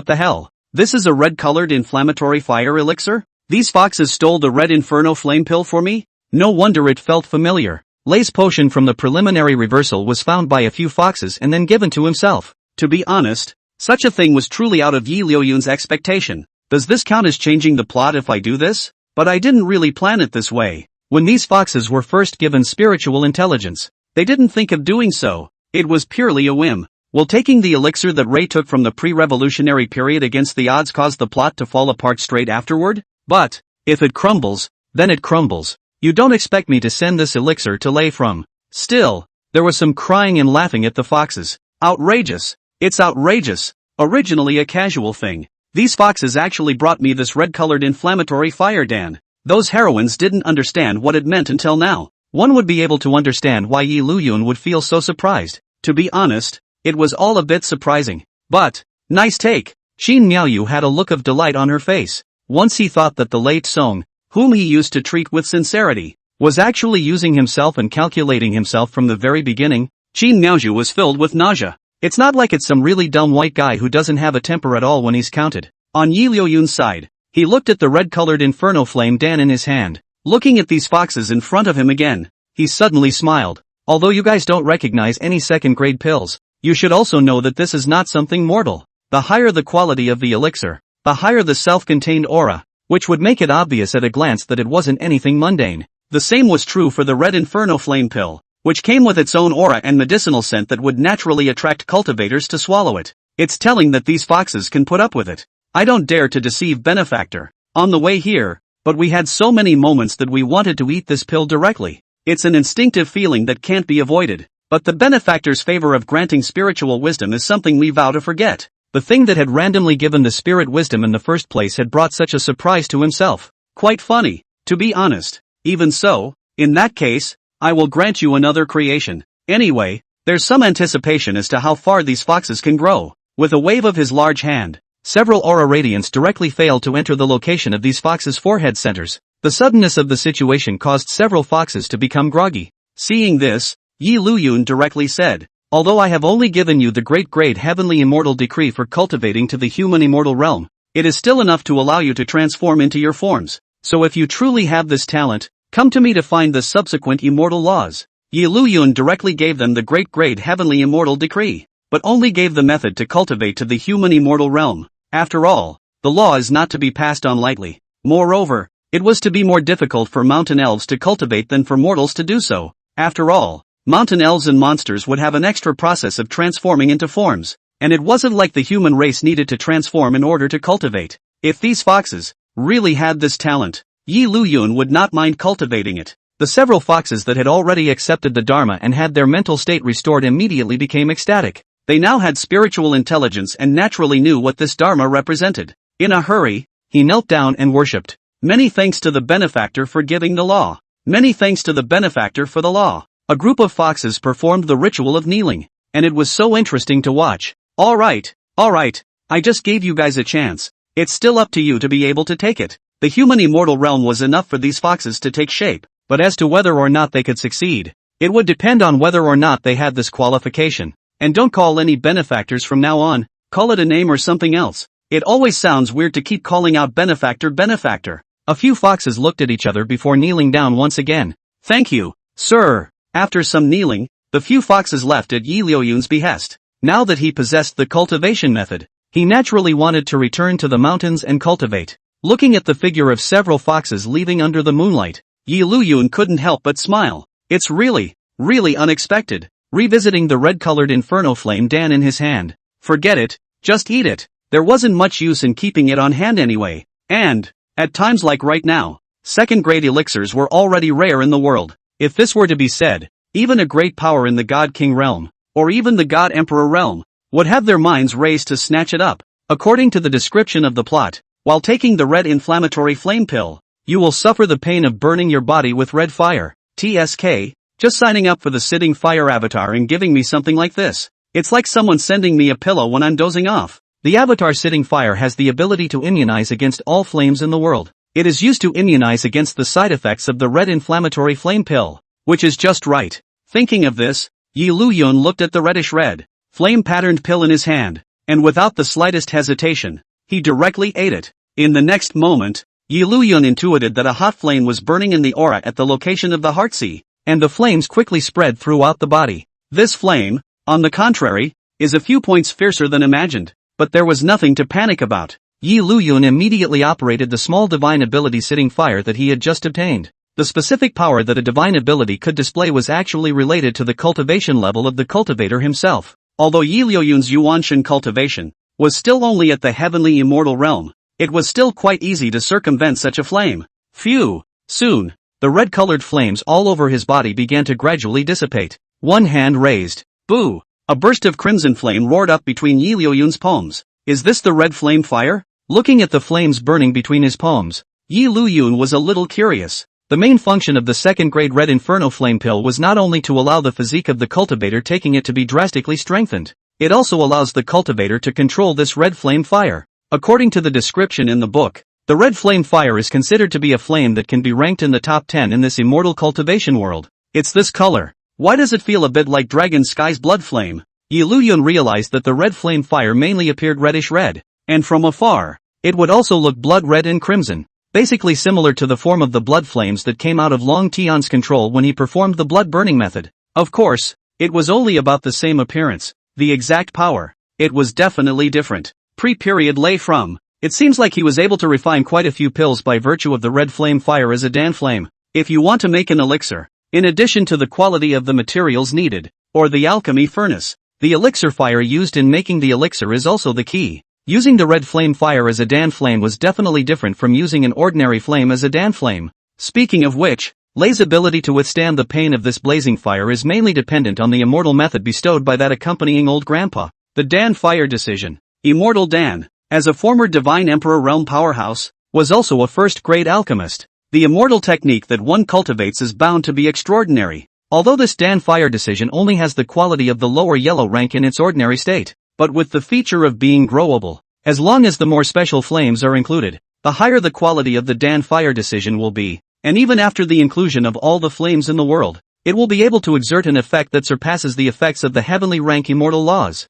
S1: the hell? This is a red-colored inflammatory fire elixir? These foxes stole the red inferno flame pill for me? No wonder it felt familiar. Lei's potion from the preliminary reversal was found by a few foxes and then given to himself. To be honest, such a thing was truly out of Liuyun's expectation. Does this count as changing the plot if I do this? But I didn't really plan it this way. When these foxes were first given spiritual intelligence, they didn't think of doing so. It was purely a whim. Will taking the elixir that Ray took from the pre-revolutionary period against the odds cause the plot to fall apart straight afterward? But, if it crumbles, then it crumbles. You don't expect me to send this elixir to Lei from. Still, there was some crying and laughing at the foxes. Outrageous. It's outrageous. Originally a casual thing. These foxes actually brought me this red-colored inflammatory fire, Dan. Those heroines didn't understand what it meant until now. One would be able to understand why Liuyun would feel so surprised. To be honest, it was all a bit surprising. But, nice take. Qin Miaoyu had a look of delight on her face. Once he thought that the late Song, whom he used to treat with sincerity, was actually using himself and calculating himself from the very beginning. Qin Miaoyu was filled with nausea. It's not like it's some really dumb white guy who doesn't have a temper at all when he's counted. On Liuyun's side, he looked at the red-colored inferno flame Dan in his hand. Looking at these foxes in front of him again, he suddenly smiled. Although you guys don't recognize any second-grade pills, you should also know that this is not something mortal. The higher the quality of the elixir, the higher the self-contained aura, which would make it obvious at a glance that it wasn't anything mundane. The same was true for the red inferno flame pill, which came with its own aura and medicinal scent that would naturally attract cultivators to swallow it. It's telling that these foxes can put up with it. I don't dare to deceive Benefactor. On the way here, but we had so many moments that we wanted to eat this pill directly. It's an instinctive feeling that can't be avoided. But the Benefactor's favor of granting spiritual wisdom is something we vow to forget. The thing that had randomly given the spirit wisdom in the first place had brought such a surprise to himself. Quite funny, to be honest. Even so, in that case, I will grant you another creation. Anyway, there's some anticipation as to how far these foxes can grow. With a wave of his large hand, several aura radiants directly failed to enter the location of these foxes' forehead centers. The suddenness of the situation caused several foxes to become groggy. Seeing this, Liuyun directly said, although I have only given you the great heavenly immortal decree for cultivating to the human immortal realm, it is still enough to allow you to transform into your forms. So if you truly have this talent, come to me to find the subsequent immortal laws. Liuyun directly gave them the great heavenly immortal decree, but only gave the method to cultivate to the human immortal realm. After all, the law is not to be passed on lightly. Moreover, it was to be more difficult for mountain elves to cultivate than for mortals to do so. After all, mountain elves and monsters would have an extra process of transforming into forms, and it wasn't like the human race needed to transform in order to cultivate. If these foxes really had this talent, Liuyun would not mind cultivating it. The several foxes that had already accepted the Dharma and had their mental state restored immediately became ecstatic. They now had spiritual intelligence and naturally knew what this Dharma represented. In a hurry, he knelt down and worshipped. Many thanks to the benefactor for giving the law. Many thanks to the benefactor for the law. A group of foxes performed the ritual of kneeling, and it was so interesting to watch. Alright, I just gave you guys a chance. It's still up to you to be able to take it. The human immortal realm was enough for these foxes to take shape, but as to whether or not they could succeed, it would depend on whether or not they had this qualification. And don't call any benefactors from now on, call it a name or something else. It always sounds weird to keep calling out benefactor. A few foxes looked at each other before kneeling down once again. Thank you, sir. After some kneeling, the few foxes left at Liuyun's behest. Now that he possessed the cultivation method, he naturally wanted to return to the mountains and cultivate. Looking at the figure of several foxes leaving under the moonlight, Liuyun couldn't help but smile. It's really unexpected. Revisiting the red-colored inferno flame Dan in his hand. Forget it, just eat it. There wasn't much use in keeping it on hand anyway. And, at times like right now, second-grade elixirs were already rare in the world. If this were to be said, even a great power in the God King realm, or even the God Emperor realm, would have their minds raised to snatch it up. According to the description of the plot, while taking the red inflammatory flame pill, you will suffer the pain of burning your body with red fire. TSK, just signing up for the sitting fire avatar and giving me something like this. It's like someone sending me a pillow when I'm dozing off. The avatar sitting fire has the ability to immunize against all flames in the world. It is used to immunize against the side effects of the red inflammatory flame pill, which is just right. Thinking of this, Liuyun looked at the reddish-red, flame-patterned pill in his hand, and without the slightest hesitation, he directly ate it. In the next moment, Liuyun intuited that a hot flame was burning in the aura at the location of the heartsea, and the flames quickly spread throughout the body. This flame, on the contrary, is a few points fiercer than imagined, but there was nothing to panic about. Liuyun immediately operated the small divine ability sitting fire that he had just obtained. The specific power that a divine ability could display was actually related to the cultivation level of the cultivator himself. Although Liuyun's Yuanshan cultivation was still only at the heavenly immortal realm, it was still quite easy to circumvent such a flame. Phew! Soon, the red-colored flames all over his body began to gradually dissipate. One hand raised. Boo! A burst of crimson flame roared up between Liuyun's palms. Is this the red flame fire? Looking at the flames burning between his palms, Liuyun was a little curious. The main function of the second-grade red inferno flame pill was not only to allow the physique of the cultivator taking it to be drastically strengthened, it also allows the cultivator to control this red flame fire. According to the description in the book, the red flame fire is considered to be a flame that can be ranked in the top 10 in this immortal cultivation world. It's this color. Why does it feel a bit like Dragon Sky's blood flame? Liuyun realized that the red flame fire mainly appeared reddish-red, and from afar, it would also look blood-red and crimson, basically similar to the form of the blood flames that came out of Long Tian's control when he performed the blood-burning method. Of course, it was only about the same appearance. The exact power, it was definitely different. Pre-period lay from. It seems like he was able to refine quite a few pills by virtue of the red flame fire as a Dan flame. If you want to make an elixir, in addition to the quality of the materials needed, or the alchemy furnace, the elixir fire used in making the elixir is also the key. Using the red flame fire as a Dan flame was definitely different from using an ordinary flame as a Dan flame. Speaking of which, Lei's ability to withstand the pain of this blazing fire is mainly dependent on the immortal method bestowed by that accompanying old grandpa. The Dan fire decision. Immortal Dan, as a former divine emperor realm powerhouse, was also a first-grade alchemist. The immortal technique that one cultivates is bound to be extraordinary. Although this Dan fire decision only has the quality of the lower yellow rank in its ordinary state, but with the feature of being growable, as long as the more special flames are included, the higher the quality of the Dan fire decision will be, and even after the inclusion of all the flames in the world, it will be able to exert an effect that surpasses the effects of the heavenly rank immortal laws.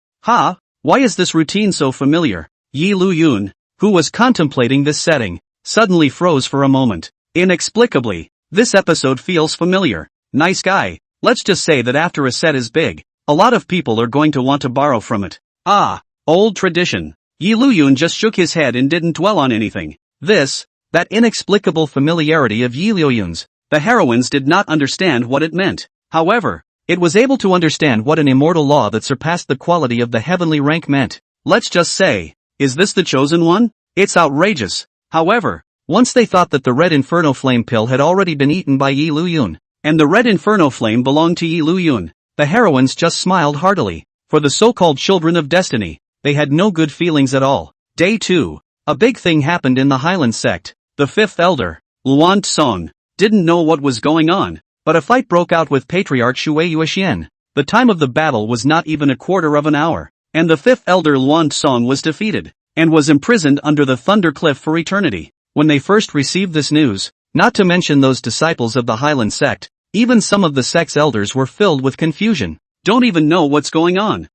S1: Why is this routine so familiar? Liuyun, who was contemplating this setting, suddenly froze for a moment. Inexplicably, this episode feels familiar. Nice guy. Let's just say that after a set is big, a lot of people are going to want to borrow from it. Old tradition. Liuyun just shook his head and didn't dwell on anything. That inexplicable familiarity of Liuyun's. The heroines did not understand what it meant. However, it was able to understand what an immortal law that surpassed the quality of the heavenly rank meant. Let's just say, is this the chosen one? It's outrageous. However, once they thought that the red inferno flame pill had already been eaten by Liuyun, and the red inferno flame belonged to Liuyun, the heroines just smiled heartily. For the so-called children of destiny, they had no good feelings at all. Day 2. A big thing happened in the Hyland Sect. The fifth elder, Luan Tsong, didn't know what was going on, but a fight broke out with Patriarch Shui Yuxian. The time of the battle was not even a quarter of an hour, and the fifth elder Luan Tsong was defeated, and was imprisoned under the Thunder Cliff for eternity. When they first received this news, not to mention those disciples of the Hyland Sect, even some of the sect's elders were filled with confusion. Don't even know what's going on.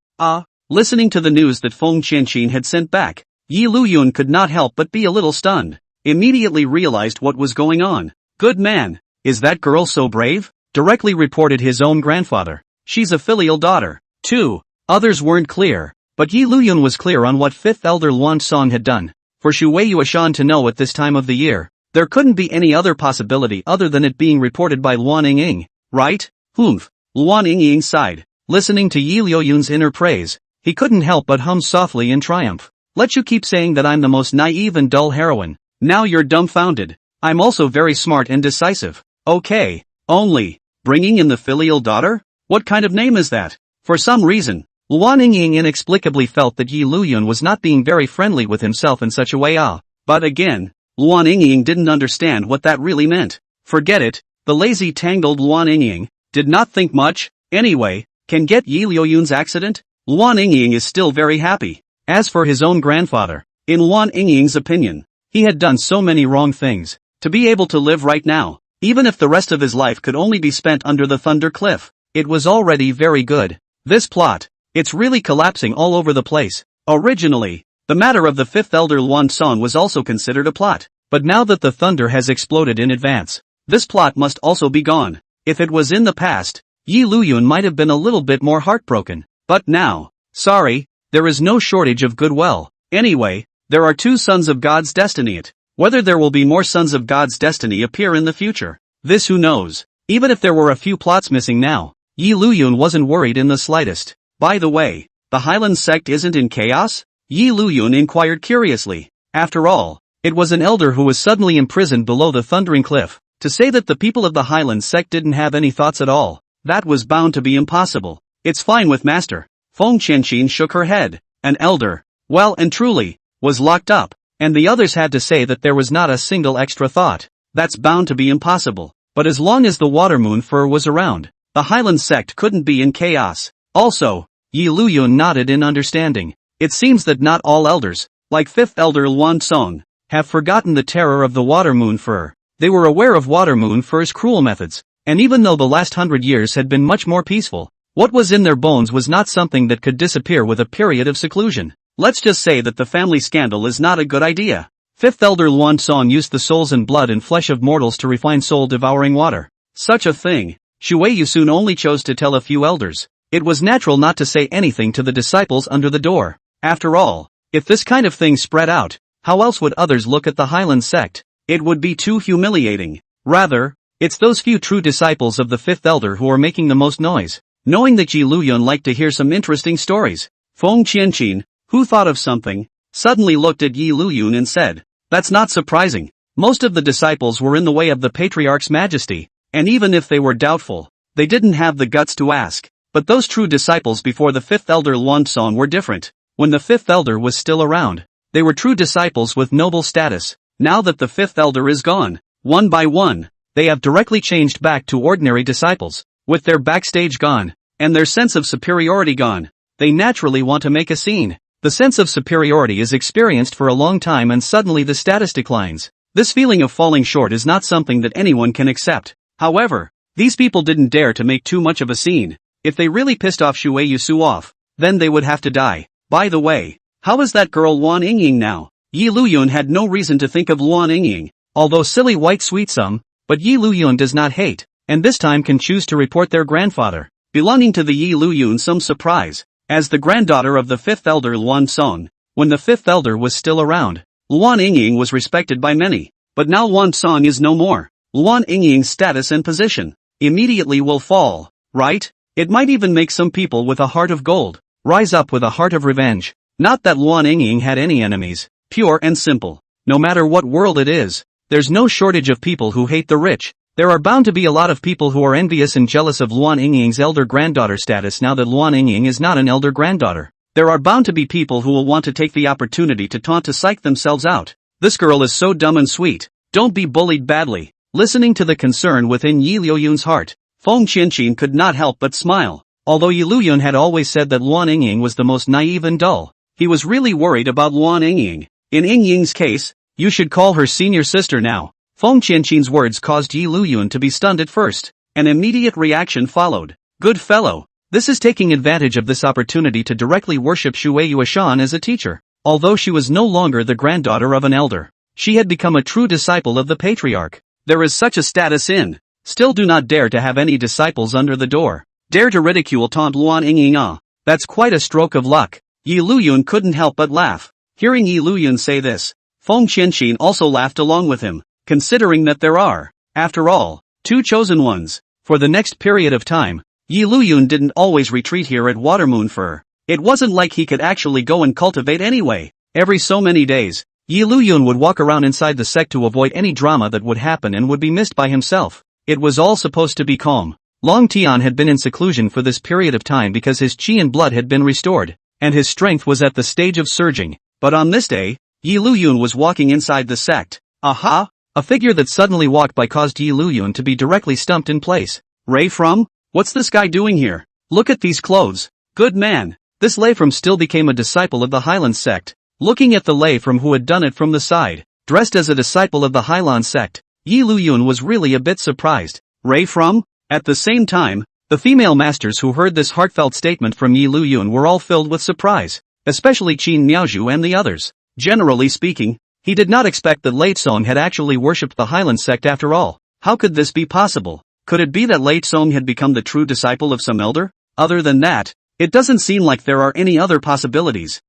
S1: Listening to the news that Feng Qianqin had sent back, Liuyun could not help but be a little stunned. Immediately realized what was going on. Good man, is that girl so brave? Directly reported his own grandfather. She's a filial daughter. 2. Others weren't clear, but Liuyun was clear on what fifth elder Luan Song had done. For Shui Yuxian to know at this time of the year, there couldn't be any other possibility other than it being reported by Luan Yingying, right? Humph. Luan Yingying sighed, listening to Liuyun's inner praise. He couldn't help but hum softly in triumph. Let you keep saying that I'm the most naive and dull heroine. Now you're dumbfounded. I'm also very smart and decisive. Okay. Only. Bringing in the filial daughter? What kind of name is that? For some reason, Luan Yingying inexplicably felt that Liuyun was not being very friendly with himself in such a way. But again, Luan Yingying didn't understand what that really meant. Forget it, the lazy tangled Luan Yingying did not think much. Anyway, can get Liuyun's accident? Luan Yingying is still very happy. As for his own grandfather, in Luan Yingying's opinion, he had done so many wrong things. To be able to live right now, even if the rest of his life could only be spent under the Thunder Cliff, it was already very good. This plot, it's really collapsing all over the place. Originally, the matter of the fifth elder Luan Song was also considered a plot, but now that the thunder has exploded in advance, this plot must also be gone. If it was in the past, Liuyun might have been a little bit more heartbroken, but now, sorry, there is no shortage of goodwill. Anyway, there are 2 sons of God's destiny. Whether there will be more sons of God's destiny appear in the future, this who knows. Even if there were a few plots missing now, Liuyun wasn't worried in the slightest. By the way, the Hyland Sect isn't in chaos? Liuyun inquired curiously. After all, it was an elder who was suddenly imprisoned below the Thundering Cliff. To say that the people of the Hyland Sect didn't have any thoughts at all, that was bound to be impossible. It's fine with Master. Feng Qianqin shook her head. An elder, well and truly, was locked up, and the others had to say that there was not a single extra thought. That's bound to be impossible. But as long as the Watermoon Fur was around, the Hyland Sect couldn't be in chaos. Also, Liuyun nodded in understanding. It seems that not all elders, like fifth elder Luan Song, have forgotten the terror of the Watermoon Fur. They were aware of Watermoon Fur's cruel methods, and even though the last 100 years had been much more peaceful, what was in their bones was not something that could disappear with a period of seclusion. Let's just say that the family scandal is not a good idea. Fifth elder Luan Song used the souls and blood and flesh of mortals to refine soul-devouring water. Such a thing, Shui Yusun only chose to tell a few elders. It was natural not to say anything to the disciples under the door. After all, if this kind of thing spread out, how else would others look at the Hyland Sect? It would be too humiliating. Rather, it's those few true disciples of the fifth elder who are making the most noise. Knowing that Liuyun liked to hear some interesting stories, Feng Qianqin, who thought of something, suddenly looked at Liuyun and said, "That's not surprising. Most of the disciples were in the way of the Patriarch's majesty, and even if they were doubtful, they didn't have the guts to ask. But those true disciples before the fifth elder Luan Song were different. When the fifth elder was still around, they were true disciples with noble status. Now that the fifth elder is gone, one by one, they have directly changed back to ordinary disciples. With their backstage gone, and their sense of superiority gone, they naturally want to make a scene. The sense of superiority is experienced for a long time and suddenly the status declines. This feeling of falling short is not something that anyone can accept. However, these people didn't dare to make too much of a scene. If they really pissed off Shui Yusu off, then they would have to die. By the way, how is that girl Luan Yingying now? Liuyun had no reason to think of Luan Yingying, although silly white sweet some, but Liuyun does not hate, and this time can choose to report their grandfather, belonging to the Liuyun some surprise, as the granddaughter of the fifth elder Luan Song. When the fifth elder was still around, Luan Yingying was respected by many, but now Luan Song is no more. Luan Yingying's status and position immediately will fall, right? It might even make some people with a heart of gold rise up with a heart of revenge. Not that Luan Yingying had any enemies, pure and simple. No matter what world it is, there's no shortage of people who hate the rich. There are bound to be a lot of people who are envious and jealous of Luan Yingying's elder granddaughter status now that Luan Yingying is not an elder granddaughter. There are bound to be people who will want to take the opportunity to taunt to psych themselves out. This girl is so dumb and sweet. Don't be bullied badly. Listening to the concern within Liuyun's heart, Feng Qianqin could not help but smile. Although Liuyun had always said that Luan Yingying was the most naive and dull, he was really worried about Luan Yingying. In Yingying's case, you should call her senior sister now. Feng Qianqin's words caused Liuyun to be stunned at first. An immediate reaction followed. Good fellow, this is taking advantage of this opportunity to directly worship Shui Yuashan as a teacher. Although she was no longer the granddaughter of an elder, she had become a true disciple of the patriarch. There is such a status in. Still do not dare to have any disciples under the door. Dare to ridicule taunt Luan Yingying ah. That's quite a stroke of luck. Liuyun couldn't help but laugh. Hearing Liuyun say this, Feng Qianqin also laughed along with him, considering that there are, after all, two chosen ones. For the next period of time, Liuyun didn't always retreat here at Watermoon Fur. It wasn't like he could actually go and cultivate anyway. Every so many days, Liuyun would walk around inside the sect to avoid any drama that would happen and would be missed by himself. It was all supposed to be calm. Long Tian had been in seclusion for this period of time because his qi and blood had been restored, and his strength was at the stage of surging. But on this day, Liuyun was walking inside the sect. Aha! A figure that suddenly walked by caused Liuyun to be directly stumped in place. Ray from? What's this guy doing here? Look at these clothes. Good man. This Lei from still became a disciple of the Hyland Sect. Looking at the Lei from who had done it from the side, dressed as a disciple of the Hyland Sect, Liuyun was really a bit surprised. Ray from? At the same time, the female masters who heard this heartfelt statement from Liuyun were all filled with surprise, especially Qin Miaozhu and the others. Generally speaking, he did not expect that Lei Tsong had actually worshipped the Hyland Sect after all. How could this be possible? Could it be that Lei Tsong had become the true disciple of some elder? Other than that, it doesn't seem like there are any other possibilities.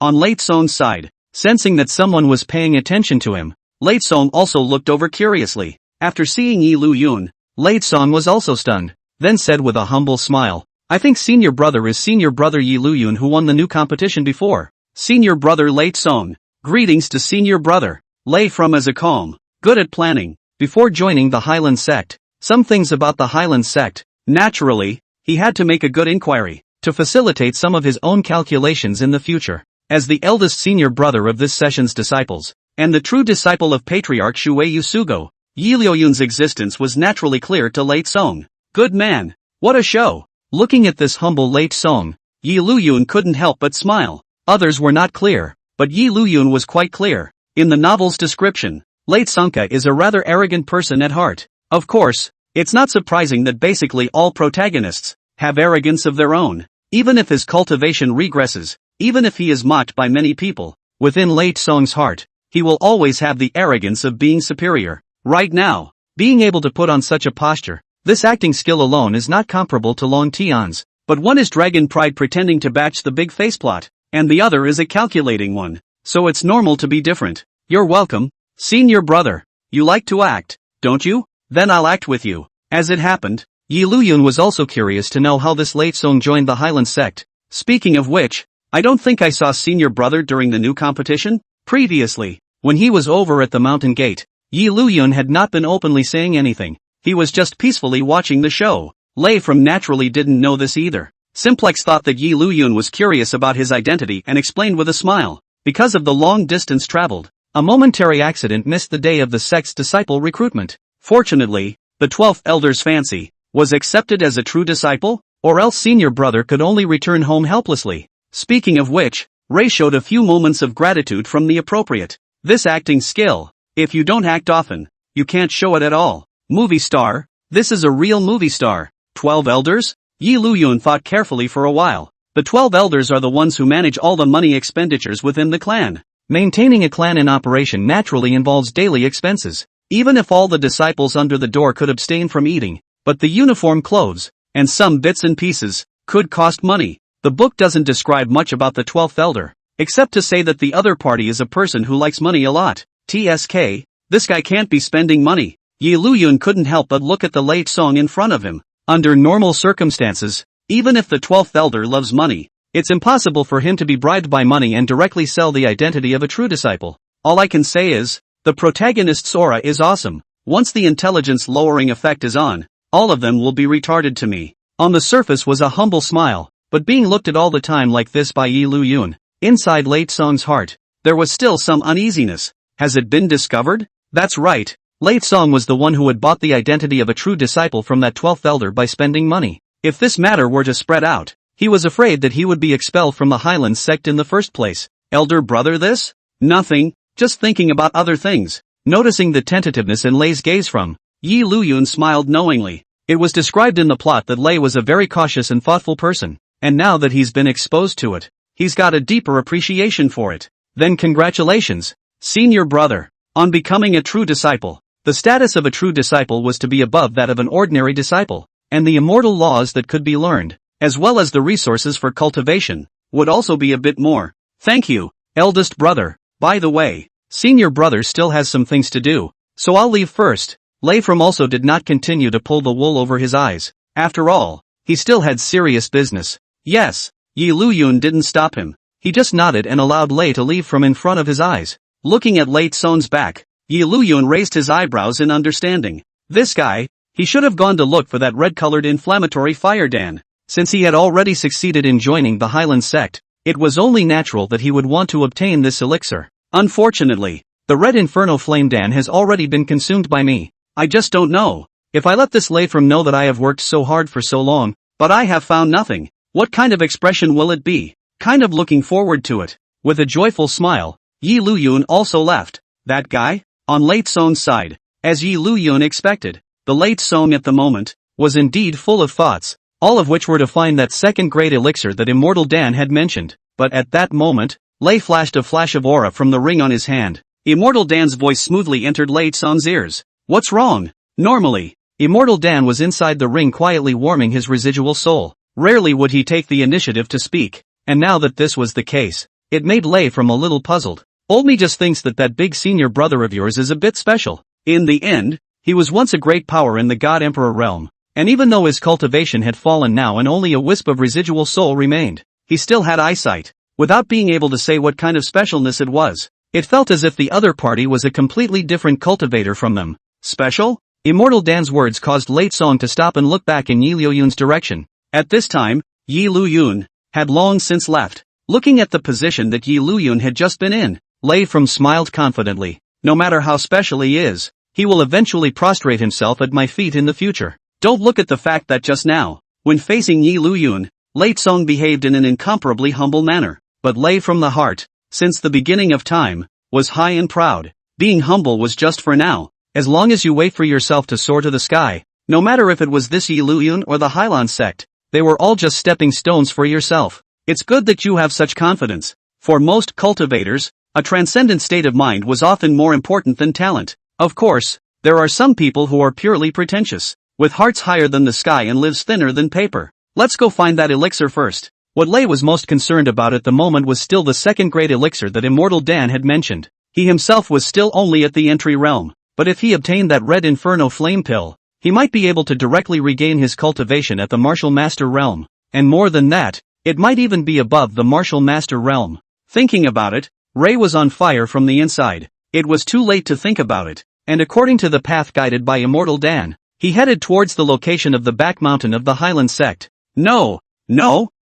S1: On Lei Tsong's side, sensing that someone was paying attention to him, Lei Tsong also looked over curiously. After seeing Liuyun, Lei Tsong was also stunned, then said with a humble smile, I think senior brother is senior brother Liuyun who won the new competition before. Senior brother Lei Tsong. Greetings to senior brother. Lei from as a calm, good at planning. Before joining the Hyland Sect, some things about the Hyland Sect. Naturally, he had to make a good inquiry, to facilitate some of his own calculations in the future. As the eldest senior brother of this session's disciples, and the true disciple of Patriarch Shui Yusugo, Liuyun's existence was naturally clear to Lei Tsong. Good man. What a show. Looking at this humble Lei Tsong, Liuyun couldn't help but smile. Others were not clear, but Liuyun was quite clear. In the novel's description, Lei Tsongka is a rather arrogant person at heart. Of course, it's not surprising that basically all protagonists have arrogance of their own. Even if his cultivation regresses, even if he is mocked by many people, within Lei Tsong's heart, he will always have the arrogance of being superior. Right now, being able to put on such a posture, this acting skill alone is not comparable to Long Tian's, but one is dragon pride pretending to batch the big face plot, and the other is a calculating one, so it's normal to be different. You're welcome, senior brother. You like to act, don't you? Then I'll act with you. As it happened, Liuyun was also curious to know how this Lei Tsong joined the Hyland Sect. Speaking of which, I don't think I saw senior brother during the new competition. Previously, when he was over at the mountain gate, Liuyun had not been openly saying anything. He was just peacefully watching the show. Lei from naturally didn't know this either. Simplex thought that Liuyun was curious about his identity and explained with a smile. Because of the long distance traveled, a momentary accident missed the day of the sect's disciple recruitment. Fortunately, the 12th elder's fancy was accepted as a true disciple, or else senior brother could only return home helplessly. Speaking of which, Ray showed a few moments of gratitude from the appropriate. This acting skill, if you don't act often, you can't show it at all. Movie star, this is a real movie star. 12 elders? Liuyun thought carefully for a while. The 12 elders are the ones who manage all the money expenditures within the clan. Maintaining a clan in operation naturally involves daily expenses. Even if all the disciples under the door could abstain from eating, but the uniform clothes, and some bits and pieces, could cost money. The book doesn't describe much about the 12th elder, except to say that the other party is a person who likes money a lot. TSK, this guy can't be spending money. Liuyun couldn't help but look at the Lei Tsong in front of him. Under normal circumstances, even if the 12th elder loves money, it's impossible for him to be bribed by money and directly sell the identity of a true disciple. All I can say is, the protagonist's aura is awesome. Once the intelligence lowering effect is on, all of them will be retarded to me. On the surface was a humble smile, but being looked at all the time like this by Liuyun, inside Lei Tsong's heart, there was still some uneasiness. Has it been discovered? That's right. Lei Song was the one who had bought the identity of a true disciple from that 12th elder by spending money. If this matter were to spread out, he was afraid that he would be expelled from the Hyland Sect in the first place. Elder brother this? Nothing, just thinking about other things. Noticing the tentativeness in Lei's gaze from Liuyun smiled knowingly. It was described in the plot that Lei was a very cautious and thoughtful person, and now that he's been exposed to it, he's got a deeper appreciation for it. Then congratulations, senior brother, on becoming a true disciple. The status of a true disciple was to be above that of an ordinary disciple, and the immortal laws that could be learned, as well as the resources for cultivation, would also be a bit more. Thank you, eldest brother. By the way, senior brother still has some things to do, so I'll leave first. Lei From also did not continue to pull the wool over his eyes. After all, he still had serious business. Yes, Liuyun didn't stop him. He just nodded and allowed Lei to leave from in front of his eyes. Looking at Lei Tsong's back, Liuyun raised his eyebrows in understanding. This guy, he should have gone to look for that red-colored inflammatory fire Dan. Since he had already succeeded in joining the Hyland Sect, it was only natural that he would want to obtain this elixir. Unfortunately, the red inferno flame Dan has already been consumed by me. I just don't know if I let this Lei From know that I have worked so hard for so long, but I have found nothing. What kind of expression will it be? Kind of looking forward to it. With a joyful smile, Liuyun also left. That guy? On Lei Tsong's side, as Liuyun expected, the Lei Tsong at the moment was indeed full of thoughts, all of which were to find that second-grade elixir that Immortal Dan had mentioned. But at that moment, Lei flashed a flash of aura from the ring on his hand. Immortal Dan's voice smoothly entered Lei Tsong's ears. What's wrong? Normally, Immortal Dan was inside the ring quietly warming his residual soul. Rarely would he take the initiative to speak, and now that this was the case, it made Lei From a little puzzled. Old me just thinks that big senior brother of yours is a bit special. In the end, he was once a great power in the God Emperor realm, and even though his cultivation had fallen now and only a wisp of residual soul remained, he still had eyesight. Without being able to say what kind of specialness it was, it felt as if the other party was a completely different cultivator from them. Special? Immortal Dan's words caused Lei Tsong to stop and look back in Liuyun's direction. At this time, Liuyun had long since left. Looking at the position that Liuyun had just been in, Lei From smiled confidently. No matter how special he is, he will eventually prostrate himself at my feet in the future. Don't look at the fact that just now, when facing Liuyun, Lei Tsong behaved in an incomparably humble manner. But Lei From the heart, since the beginning of time, was high and proud. Being humble was just for now. As long as you wait for yourself to soar to the sky, no matter if it was this Liuyun or the Hyland Sect, they were all just stepping stones for yourself. It's good that you have such confidence. For most cultivators, a transcendent state of mind was often more important than talent. Of course, there are some people who are purely pretentious, with hearts higher than the sky and lives thinner than paper. Let's go find that elixir first. What Lei was most concerned about at the moment was still the second-grade elixir that Immortal Dan had mentioned. He himself was still only at the entry realm. But if he obtained that red inferno flame pill, he might be able to directly regain his cultivation at the martial master realm. And more than that, it might even be above the martial master realm. Thinking about it, Ray was on fire from the inside. It was too late to think about it, and according to the path guided by Immortal Dan, he headed towards the location of the back mountain of the Hyland Sect. No.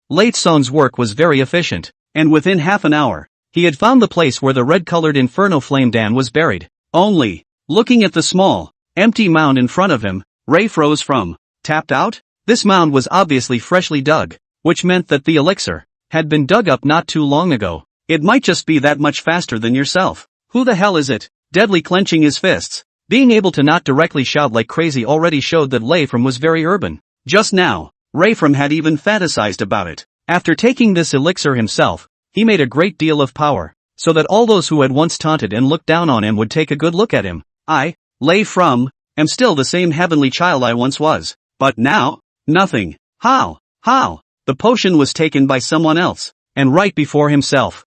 S1: Lei Tsong's work was very efficient, and within half an hour, he had found the place where the red-colored inferno flame Dan was buried. Only, looking at the small, empty mound in front of him, Ray froze from. Tapped out? This mound was obviously freshly dug, which meant that the elixir had been dug up not too long ago. It might just be that much faster than yourself. Who the hell is it? Deadly clenching his fists. Being able to not directly shout like crazy already showed that Lei From was very urban. Just now, Ray From had even fantasized about it. After taking this elixir himself, he made a great deal of power, so that all those who had once taunted and looked down on him would take a good look at him. I, Lei From, am still the same heavenly child I once was. But now, nothing. How? The potion was taken by someone else, and right before himself.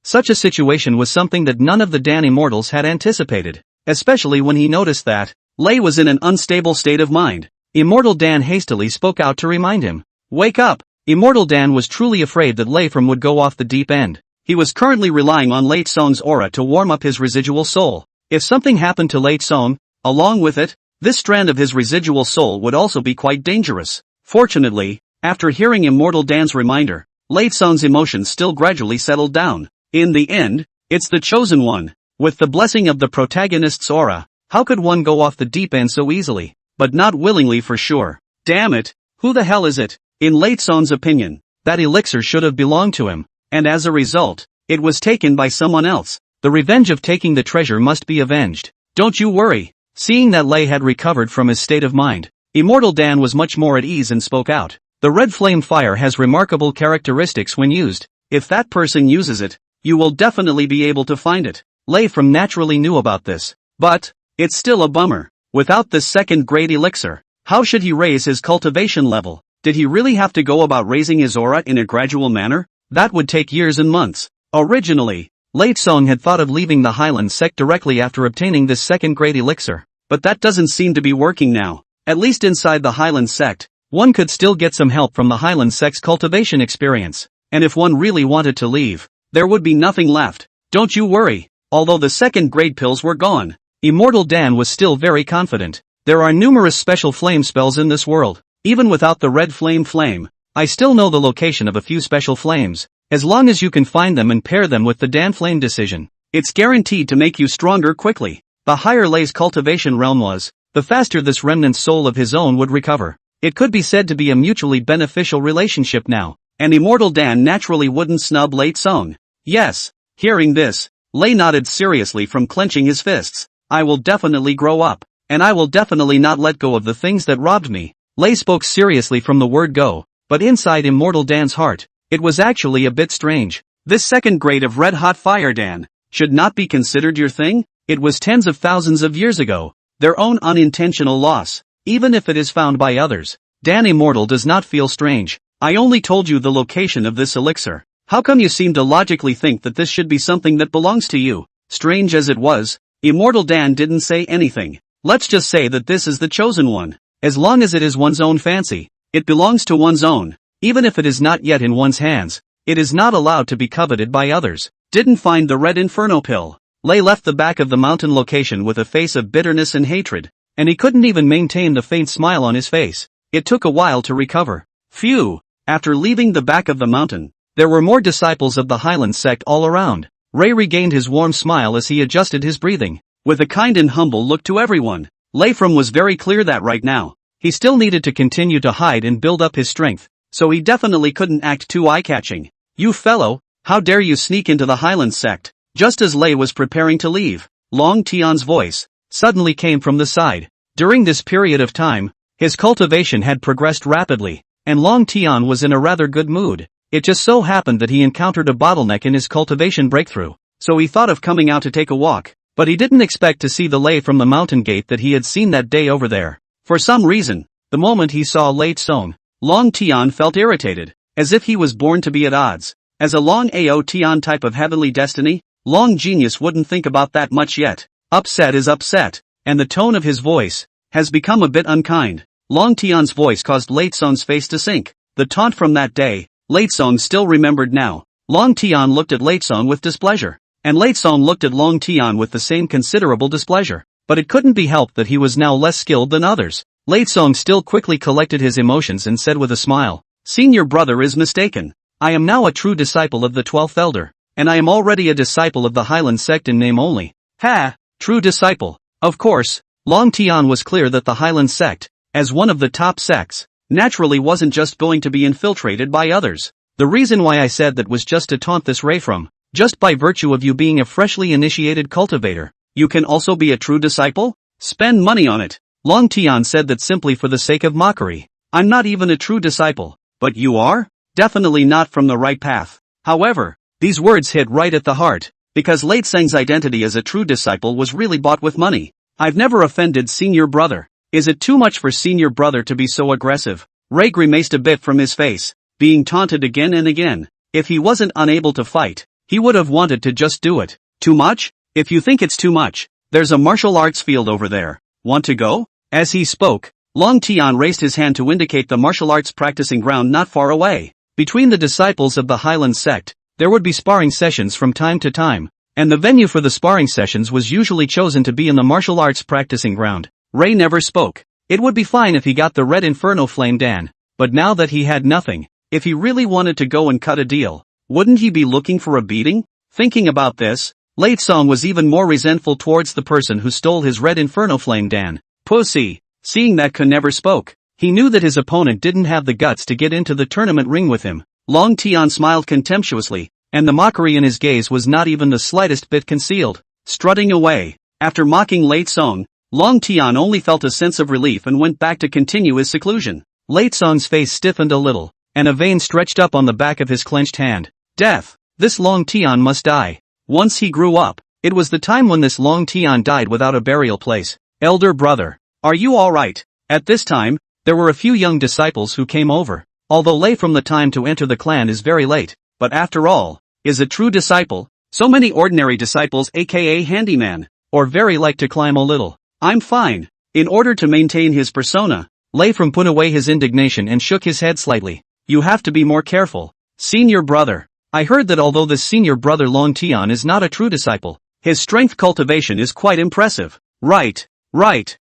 S1: Such a situation was something that none of the Dan immortals had anticipated, especially when he noticed that Lei was in an unstable state of mind. Immortal Dan hastily spoke out to remind him. Wake up! Immortal Dan was truly afraid that Lei From would go off the deep end. He was currently relying on Lei Tsong's aura to warm up his residual soul. If something happened to Lei Tsong, along with it, this strand of his residual soul would also be quite dangerous. Fortunately, after hearing Immortal Dan's reminder, Lei Tsong's emotions still gradually settled down. In the end, it's the chosen one. With the blessing of the protagonist's aura, how could one go off the deep end so easily? But not willingly for sure. Damn it, who the hell is it? In Late Song's opinion, that elixir should have belonged to him, and as a result, it was taken by someone else. The revenge of taking the treasure must be avenged. Don't you worry. Seeing that Lei had recovered from his state of mind, Immortal Dan was much more at ease and spoke out. The red flame fire has remarkable characteristics when used. If that person uses it, you will definitely be able to find it. Lei from naturally knew about this. But, it's still a bummer. Without this second-grade elixir, how should he raise his cultivation level? Did he really have to go about raising his aura in a gradual manner? That would take years and months. Originally, Late Song had thought of leaving the Hyland Sect directly after obtaining this second-grade elixir. But that doesn't seem to be working now. At least inside the Hyland Sect, one could still get some help from the Hyland Sect's cultivation experience. And if one really wanted to leave, there would be nothing left. Don't you worry. Although the second-grade pills were gone, Immortal Dan was still very confident. There are numerous special flame spells in this world. Even without the red flame, I still know the location of a few special flames. As long as you can find them and pair them with the Dan Flame decision, it's guaranteed to make you stronger quickly. The higher Lei's cultivation realm was, the faster this remnant soul of his own would recover. It could be said to be a mutually beneficial relationship now, and Immortal Dan naturally wouldn't snub Late Song. Yes. Hearing this, Lei nodded seriously from clenching his fists. I will definitely grow up, and I will definitely not let go of the things that robbed me. Lei spoke seriously from the word go, but inside Immortal Dan's heart, it was actually a bit strange. This second grade of red-hot fire Dan should not be considered your thing? It was tens of thousands of years ago. Their own unintentional loss, even if it is found by others. Dan Immortal does not feel strange. I only told you the location of this elixir. How come you seem to logically think that this should be something that belongs to you? Strange as it was, Immortal Dan didn't say anything. Let's just say that this is the chosen one. As long as it is one's own fancy, it belongs to one's own. Even if it is not yet in one's hands, it is not allowed to be coveted by others. Didn't find the red inferno pill. Lei left the back of the mountain location with a face of bitterness and hatred, and he couldn't even maintain the faint smile on his face. It took a while to recover. Phew! After leaving the back of the mountain, there were more disciples of the Hyland Sect all around. Ray regained his warm smile as he adjusted his breathing, with a kind and humble look to everyone. Leifram was very clear that right now, he still needed to continue to hide and build up his strength, so he definitely couldn't act too eye-catching. You fellow, how dare you sneak into the Hyland Sect? Just as Lei was preparing to leave, Long Tian's voice suddenly came from the side. During this period of time, his cultivation had progressed rapidly, and Long Tian was in a rather good mood. It just so happened that he encountered a bottleneck in his cultivation breakthrough, so he thought of coming out to take a walk, but he didn't expect to see the Lei from the mountain gate that he had seen that day over there. For some reason, the moment he saw Late Song, Long Tian felt irritated, as if he was born to be at odds. As a Long Ao Tian type of heavenly destiny, Long Genius wouldn't think about that much yet. Upset is upset, and the tone of his voice has become a bit unkind. Long Tian's voice caused Late Song's face to sink. The taunt from that day, Late Song still remembered now. Long Tian looked at Late Song with displeasure, and Late Song looked at Long Tian with the same considerable displeasure. But it couldn't be helped that he was now less skilled than others. Late Song still quickly collected his emotions and said with a smile, "Senior brother is mistaken. I am now a true disciple of the 12th Elder, and I am already a disciple of the Hyland Sect in name only." Ha! True disciple. Of course, Long Tian was clear that the Hyland Sect, as one of the top sects, naturally wasn't just going to be infiltrated by others. The reason why I said that was just to taunt this Ray from, just by virtue of you being a freshly initiated cultivator, you can also be a true disciple? Spend money on it. Long Tian said that simply for the sake of mockery. I'm not even a true disciple, but you are? Definitely not from the right path. However, these words hit right at the heart, because Late Seng's identity as a true disciple was really bought with money. I've never offended senior brother. Is it too much for senior brother to be so aggressive? Ray grimaced a bit from his face, being taunted again and again. If he wasn't unable to fight, he would have wanted to just do it. Too much? If you think it's too much, there's a martial arts field over there. Want to go? As he spoke, Long Tian raised his hand to indicate the martial arts practicing ground not far away. Between the disciples of the Hyland Sect, there would be sparring sessions from time to time, and the venue for the sparring sessions was usually chosen to be in the martial arts practicing ground. Ray never spoke. It would be fine if he got the red inferno flame Dan, but now that he had nothing, if he really wanted to go and cut a deal, wouldn't he be looking for a beating? Thinking about this, Late Song was even more resentful towards the person who stole his red inferno flame Dan. Pussy. Seeing that Kun never spoke, he knew that his opponent didn't have the guts to get into the tournament ring with him. Long Tian smiled contemptuously, and the mockery in his gaze was not even the slightest bit concealed. Strutting away. After mocking Late Song, Long Tian only felt a sense of relief and went back to continue his seclusion. Late Song's face stiffened a little, and a vein stretched up on the back of his clenched hand. Death. This Long Tian must die. Once he grew up, it was the time when this Long Tian died without a burial place. Elder brother, are you alright? At this time, there were a few young disciples who came over. Although late from the time to enter the clan is very late, but after all, is a true disciple. So many ordinary disciples aka handyman, or very like to climb a little. I'm fine. In order to maintain his persona, Lei From put away his indignation and shook his head slightly. You have to be more careful. Senior brother. I heard that although this senior brother Long Tian is not a true disciple, his strength cultivation is quite impressive. Right.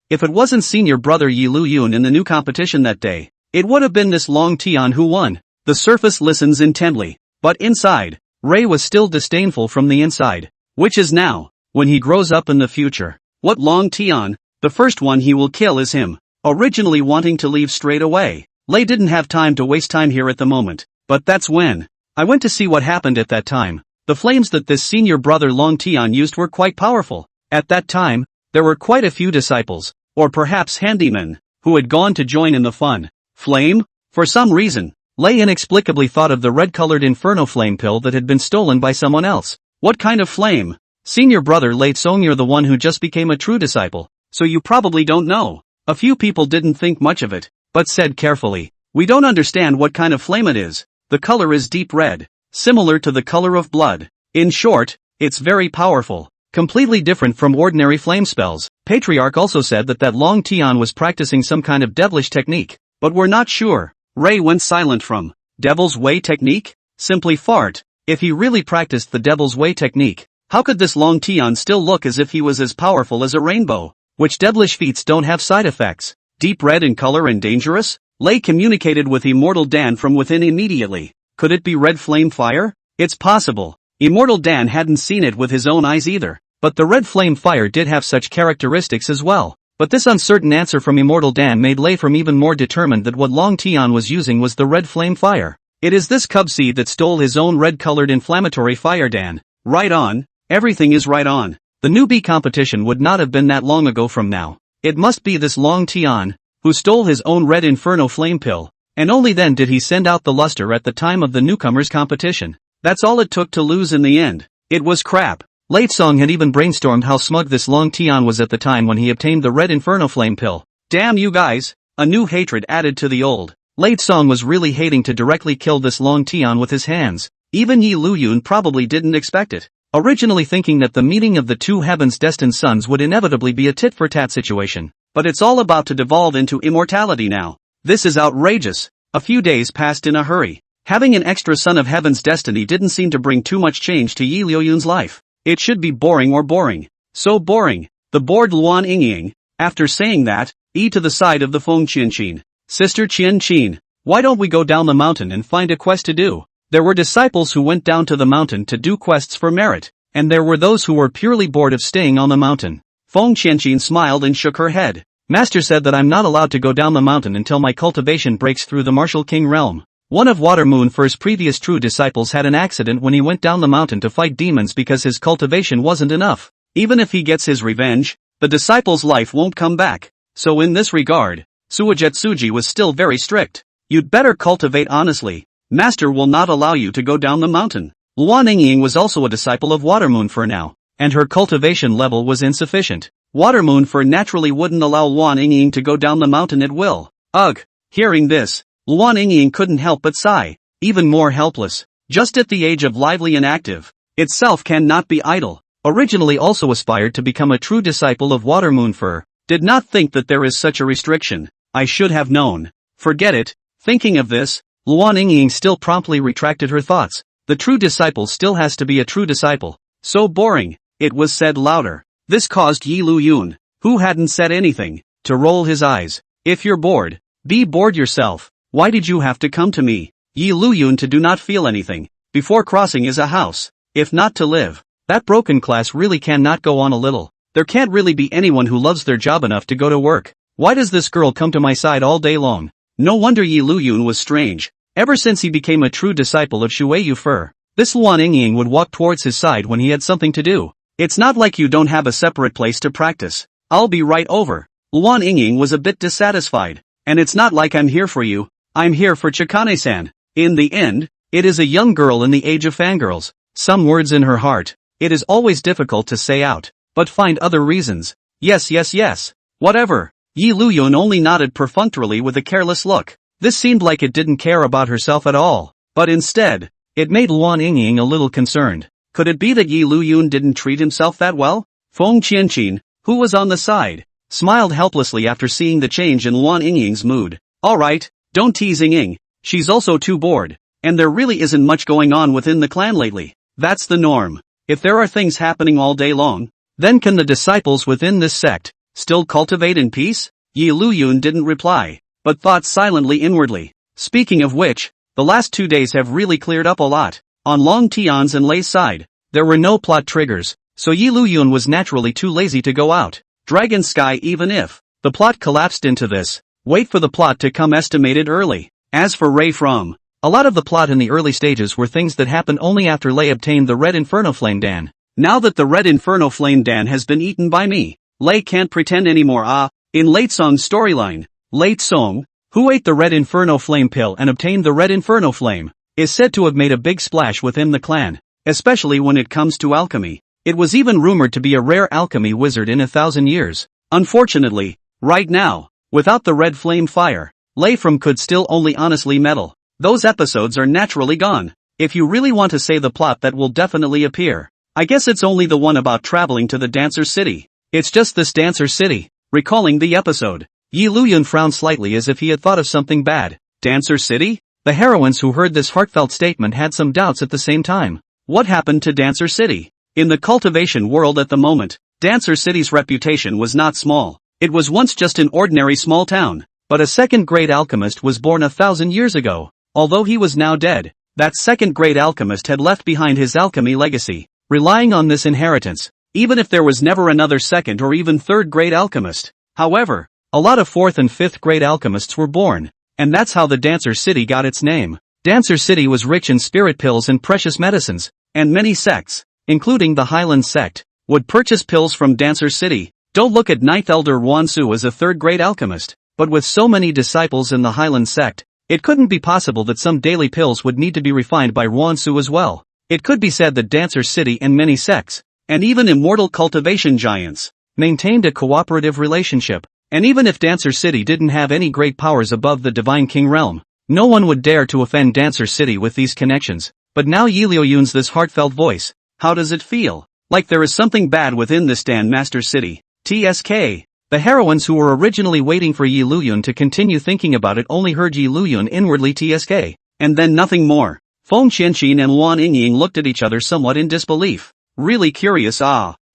S1: If it wasn't senior brother Liuyun in the new competition that day, it would have been this Long Tian who won. The surface listens intently, but inside, Ray was still disdainful from the inside. Which is now, when he grows up in the future. What Long Tian? The first one he will kill is him. Originally wanting to leave straight away, Lei didn't have time to waste time here at the moment, but that's when I went to see what happened at that time. The flames that this senior brother Long Tian used were quite powerful. At that time, there were quite a few disciples, or perhaps handymen, who had gone to join in the fun. Flame? For some reason, Lei inexplicably thought of the red-colored inferno flame pill that had been stolen by someone else. What kind of flame? Senior brother Late Song, you're the one who just became a true disciple, so you probably don't know. A few people didn't think much of it, but said carefully, we don't understand what kind of flame it is. The color is deep red, similar to the color of blood. In short, it's very powerful, completely different from ordinary flame spells. Patriarch also said that Long Tian was practicing some kind of devilish technique, but we're not sure. Ray went silent. From Devil's Way technique? Simply fart. If he really practiced the Devil's Way technique, how could this Long Tian still look as if he was as powerful as a rainbow? Which devilish feats don't have side effects? Deep red in color and dangerous? Lei communicated with Immortal Dan from within immediately. Could it be red flame fire? It's possible. Immortal Dan hadn't seen it with his own eyes either, but the red flame fire did have such characteristics as well. But this uncertain answer from Immortal Dan made Lei From even more determined that what Long Tian was using was the red flame fire. It is this cub seed that stole his own red-colored inflammatory fire. Dan. Right on. Everything is right on. The newbie competition would not have been that long ago from now. It must be this Long Tian, who stole his own red inferno flame pill, and only then did he send out the luster at the time of the newcomers competition. That's all it took to lose in the end. It was crap. Late Song had even brainstormed how smug this Long Tian was at the time when he obtained the red inferno flame pill. Damn you guys, a new hatred added to the old. Late Song was really hating to directly kill this Long Tian with his hands. Even Liuyun probably didn't expect it, originally thinking that the meeting of the two heavens destined sons would inevitably be a tit-for-tat situation. But it's all about to devolve into immortality now. This is outrageous. A few days passed in a hurry. Having an extra son of heaven's destiny didn't seem to bring too much change to Yi Liuyun's life. It should be boring or boring. So boring. The bored Luan Yingying, after saying that, to the side of the Feng Qianqin. Sister Qianqin, why don't we go down the mountain and find a quest to do? There were disciples who went down to the mountain to do quests for merit, and there were those who were purely bored of staying on the mountain. Feng Qianqin smiled and shook her head. Master said that I'm not allowed to go down the mountain until my cultivation breaks through the Martial King realm. One of Water Moon Fur's previous true disciples had an accident when he went down the mountain to fight demons because his cultivation wasn't enough. Even if he gets his revenge, the disciple's life won't come back. So in this regard, Suijetsuji was still very strict. You'd better cultivate honestly. Master will not allow you to go down the mountain. Luan Yingying was also a disciple of Water Moon Fur now, and her cultivation level was insufficient. Water Moon Fur naturally wouldn't allow Luan Yingying to go down the mountain at will. Ugh. Hearing this, Luan Yingying couldn't help but sigh, even more helpless. Just at the age of lively and active, itself cannot be idle. Originally also aspired to become a true disciple of Water Moon Fur, did not think that there is such a restriction. I should have known. Forget it. Thinking of this, Luan Yingying still promptly retracted her thoughts. The true disciple still has to be a true disciple. So boring. It was said louder. This caused Yi Liuyun, who hadn't said anything, to roll his eyes. If you're bored, be bored yourself. Why did you have to come to me? Yi Liuyun to do not feel anything. Before crossing is a house. If not to live, That broken class really cannot go on a little. There can't really be anyone who loves their job enough to go to work. Why does this girl come to my side all day long? No wonder Liuyun was strange. Ever since he became a true disciple of Shui Yufer, this Luan Yingying would walk towards his side when he had something to do. It's not like you don't have a separate place to practice. I'll be right over. Luan Yingying was a bit dissatisfied. And it's not like I'm here for you, I'm here for Chikane-san. In the end, it is a young girl in the age of fangirls. Some words in her heart. It is always difficult to say out, but find other reasons. Yes. Whatever. Liuyun only nodded perfunctorily with a careless look. This seemed like it didn't care about herself at all. But instead, it made Luan Yingying a little concerned. Could it be that Liuyun didn't treat himself that well? Feng Qianqin, who was on the side, smiled helplessly after seeing the change in Luan Yingying's mood. Alright, don't tease Yingying. She's also too bored. And there really isn't much going on within the clan lately. That's the norm. If there are things happening all day long, then can the disciples within this sect still cultivate in peace? Liuyun didn't reply, but thought silently inwardly. Speaking of which, the last 2 days have really cleared up a lot. On Long Tian's and Lei's side, there were no plot triggers, so Liuyun was naturally too lazy to go out. Dragon Sky. Even if the plot collapsed into this, wait for the plot to come estimated early. As for Ray from, a lot of the plot in the early stages were things that happened only after Lei obtained the Red Inferno Flame Dan. Now that the Red Inferno Flame Dan has been eaten by me, Lei can't pretend anymore. In Lei Song's storyline, Lei Song, who ate the Red Inferno Flame pill and obtained the Red Inferno Flame, is said to have made a big splash within the clan, especially when it comes to alchemy. It was even rumored to be a rare alchemy wizard in 1,000 years. Unfortunately, right now, without the red flame fire, Lei from could still only honestly meddle. Those episodes are naturally gone. If you really want to say the plot that will definitely appear, I guess it's only the one about traveling to the Dancer City. It's just this Dancer City. Recalling the episode, Liuyun frowned slightly as if he had thought of something bad. Dancer City? The heroines who heard this heartfelt statement had some doubts at the same time. What happened to Dancer City? In the cultivation world at the moment, Dancer City's reputation was not small. It was once just an ordinary small town, but a second-grade alchemist was born 1,000 years ago. Although he was now dead, that second-grade alchemist had left behind his alchemy legacy, relying on this inheritance, even if there was never another second or even third-grade alchemist. However, a lot of fourth and fifth-grade alchemists were born, and that's how the Dancer City got its name. Dancer City was rich in spirit pills and precious medicines, and many sects, including the Hyland Sect, would purchase pills from Dancer City. Don't look at Ninth Elder Wansu as a third-grade alchemist, but with so many disciples in the Hyland Sect, it couldn't be possible that some daily pills would need to be refined by Wansu as well. It could be said that Dancer City and many sects, and even immortal cultivation giants, maintained a cooperative relationship. And even if Dancer City didn't have any great powers above the Divine King realm, no one would dare to offend Dancer City with these connections. But now Liuyun's this heartfelt voice. How does it feel? Like there is something bad within this Dan Master City. TSK. The heroines who were originally waiting for Liuyun to continue thinking about it only heard Liuyun inwardly TSK. And then nothing more. Feng Qianqin and Luan Yingying looked at each other somewhat in disbelief. Really curious.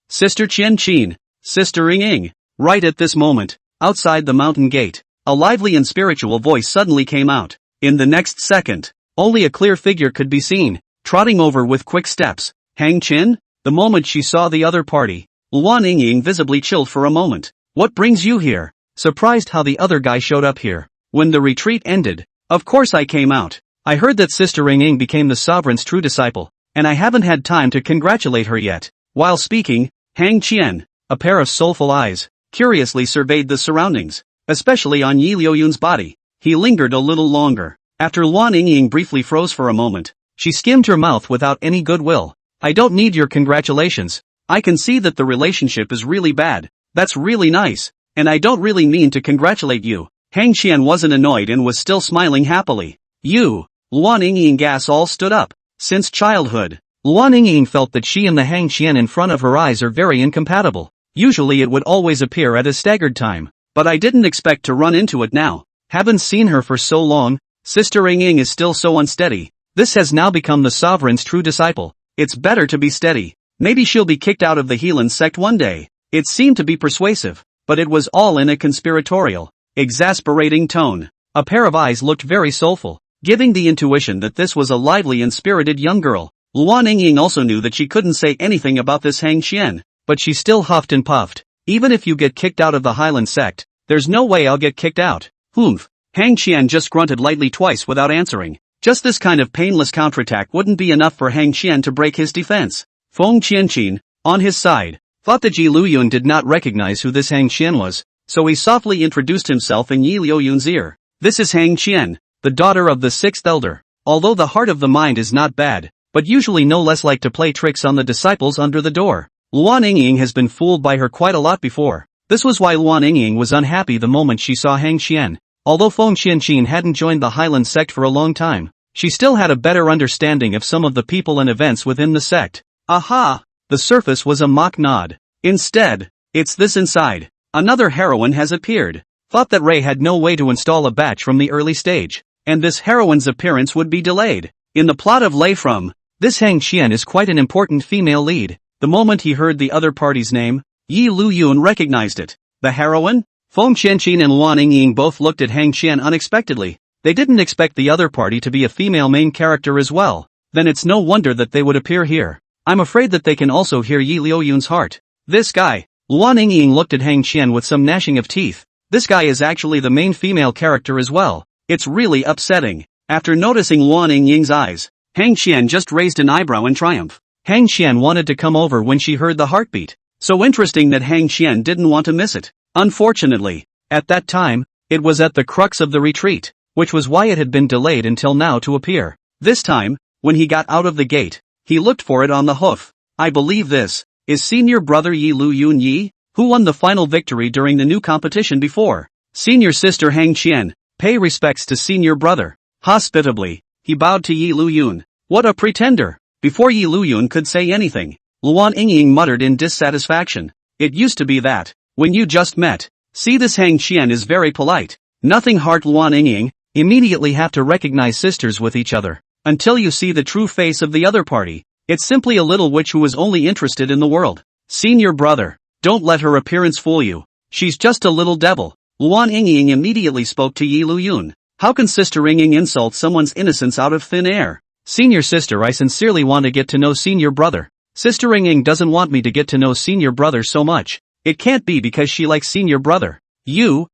S1: Sister Qianqin. Sister Yingying. Right at this moment, outside the mountain gate, a lively and spiritual voice suddenly came out. In the next second, only a clear figure could be seen, trotting over with quick steps. Hang Qin? The moment she saw the other party, Luan Yingying visibly chilled for a moment. What brings you here? Surprised how the other guy showed up here. When the retreat ended, of course I came out. I heard that Sister Yingying became the sovereign's true disciple, and I haven't had time to congratulate her yet. While speaking, Hang Qian, a pair of soulful eyes, curiously surveyed the surroundings, especially on Liuyun's body. He lingered a little longer. After Luan Yingying briefly froze for a moment, she skimmed her mouth without any goodwill. I don't need your congratulations. I can see that the relationship is really bad. That's really nice. And I don't really mean to congratulate you. Hang Qian wasn't annoyed and was still smiling happily. You, Luan Yingying gas all stood up. Since childhood, Luan Yingying felt that she and the Hang Qian in front of her eyes are very incompatible. Usually it would always appear at a staggered time, but I didn't expect to run into it now. Haven't seen her for so long. Sister Yingying is still so unsteady. This has now become the sovereign's true disciple. It's better to be steady. Maybe she'll be kicked out of the Hyland Sect one day. It seemed to be persuasive, but it was all in a conspiratorial, exasperating tone. A pair of eyes looked very soulful, giving the intuition that this was a lively and spirited young girl. Luan Yingying also knew that she couldn't say anything about this Hang Qian, but she still huffed and puffed. Even if you get kicked out of the Hyland Sect, there's no way I'll get kicked out. Humph. Hang Qian just grunted lightly twice without answering. Just this kind of painless counterattack wouldn't be enough for Hang Qian to break his defense. Feng Qianqin, on his side, thought that Liuyun did not recognize who this Hang Qian was, so he softly introduced himself in Liuyun's ear. This is Hang Qian, the daughter of the sixth elder. Although the heart of the mind is not bad, but usually no less like to play tricks on the disciples under the door. Luan Yingying has been fooled by her quite a lot before. This was why Luan Yingying was unhappy the moment she saw Hang Qian. Although Feng Qianqin hadn't joined the Hyland Sect for a long time, she still had a better understanding of some of the people and events within the sect. Aha! The surface was a mock nod. Instead, it's this inside. Another heroine has appeared. Thought that Ray had no way to install a batch from the early stage, and this heroine's appearance would be delayed. In the plot of Lei From, this Hang Qian is quite an important female lead. The moment he heard the other party's name, Liuyun recognized it. The heroine? Feng Qianqin and Luan Yingying both looked at Hang Qian unexpectedly. They didn't expect the other party to be a female main character as well. Then it's no wonder that they would appear here. I'm afraid that they can also hear Liuyun's heart. This guy. Luan Yingying looked at Hang Qian with some gnashing of teeth. This guy is actually the main female character as well. It's really upsetting. After noticing Luan Yingying's eyes, Hang Qian just raised an eyebrow in triumph. Hang Qian wanted to come over when she heard the heartbeat. So interesting that Hang Qian didn't want to miss it. Unfortunately, at that time, it was at the crux of the retreat, which was why it had been delayed until now to appear. This time, when he got out of the gate, he looked for it on the hoof. I believe this is senior brother Liuyun, who won the final victory during the new competition before. Senior sister Hang Qian, pay respects to senior brother. Hospitably, he bowed to Liuyun. What a pretender! Before Liuyun could say anything, Luan Yingying muttered in dissatisfaction. It used to be that, when you just met, see this Hang Qian is very polite. Nothing hard. Luan Yingying, immediately have to recognize sisters with each other. Until you see the true face of the other party, it's simply a little witch who is only interested in the world. Senior brother, don't let her appearance fool you. She's just a little devil. Luan Yingying immediately spoke to Liuyun. How can Sister Yingying insult someone's innocence out of thin air? Senior sister, I sincerely want to get to know senior brother. Sister Yingying doesn't want me to get to know senior brother so much. It can't be because she likes senior brother. You,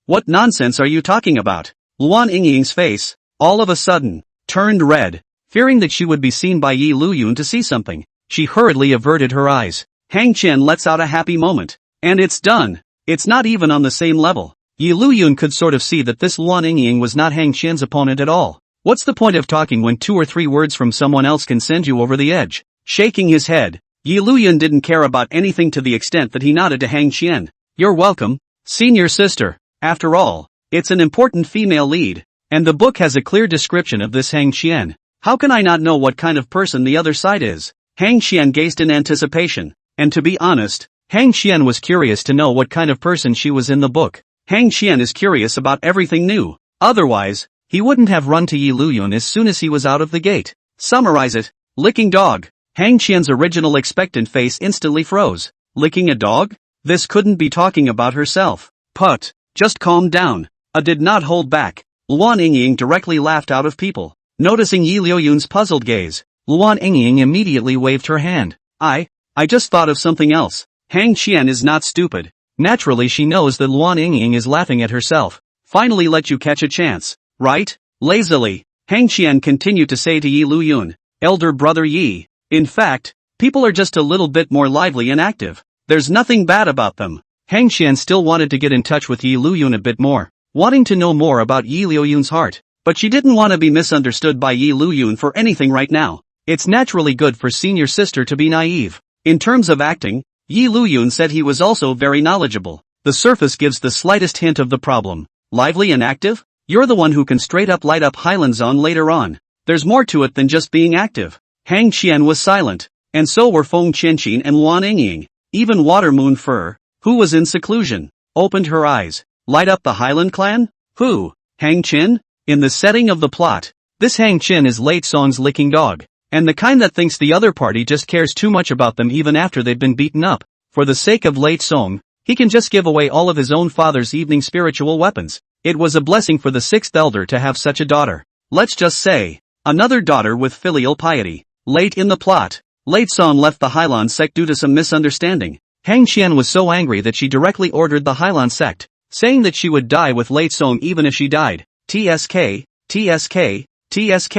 S1: what nonsense are you talking about? Luan Yingying's face, all of a sudden, turned red. Fearing that she would be seen by Liuyun to see something, she hurriedly averted her eyes. Hang Qian lets out a happy moment. And it's done. It's not even on the same level. Liuyun could sort of see that this Luan Yingying was not Hang Qian's opponent at all. What's the point of talking when 2 or 3 words from someone else can send you over the edge? Shaking his head, Liuyun didn't care about anything to the extent that he nodded to Hang Qian. You're welcome, senior sister. After all, it's an important female lead, and the book has a clear description of this Hang Qian. How can I not know what kind of person the other side is? Hang Qian gazed in anticipation, and to be honest, Hang Qian was curious to know what kind of person she was in the book. Hang Qian is curious about everything new. Otherwise, he wouldn't have run to Liuyun as soon as he was out of the gate. Summarize it. Licking dog. Hang Qian's original expectant face instantly froze. Licking a dog? This couldn't be talking about herself. Put. Just calm down. Did not hold back. Luan Yingying directly laughed out of people. Noticing Liuyun's puzzled gaze, Luan Yingying immediately waved her hand. I just thought of something else. Hang Qian is not stupid. Naturally she knows that Luan Yingying is laughing at herself. Finally let you catch a chance, right? Lazily, Hang Qian continued to say to Liuyun, elder brother Yi. In fact, people are just a little bit more lively and active. There's nothing bad about them. Hang Qian still wanted to get in touch with Liuyun a bit more, wanting to know more about Liuyun's heart. But she didn't want to be misunderstood by Liuyun for anything right now. It's naturally good for senior sister to be naive. In terms of acting, Liuyun said he was also very knowledgeable. The surface gives the slightest hint of the problem. Lively and active? You're the one who can straight up light up Hyland Zone later on. There's more to it than just being active. Hang Qian was silent, and so were Feng Qianqin and Luan Yingying. Even Water Moon Fur, who was in seclusion, opened her eyes. Light up the Hyland clan? Who? Hang Qin? In the setting of the plot, this Hang Qin is Late Song's licking dog, and the kind that thinks the other party just cares too much about them even after they've been beaten up. For the sake of Late Song, he can just give away all of his own father's evening spiritual weapons. It was a blessing for the sixth elder to have such a daughter. Let's just say, another daughter with filial piety. Late in the plot, Late Song left the Hyland Sect due to some misunderstanding. Hang Qian was so angry that she directly ordered the Hyland Sect, saying that she would die with Late Song even if she died. TSK, TSK, TSK.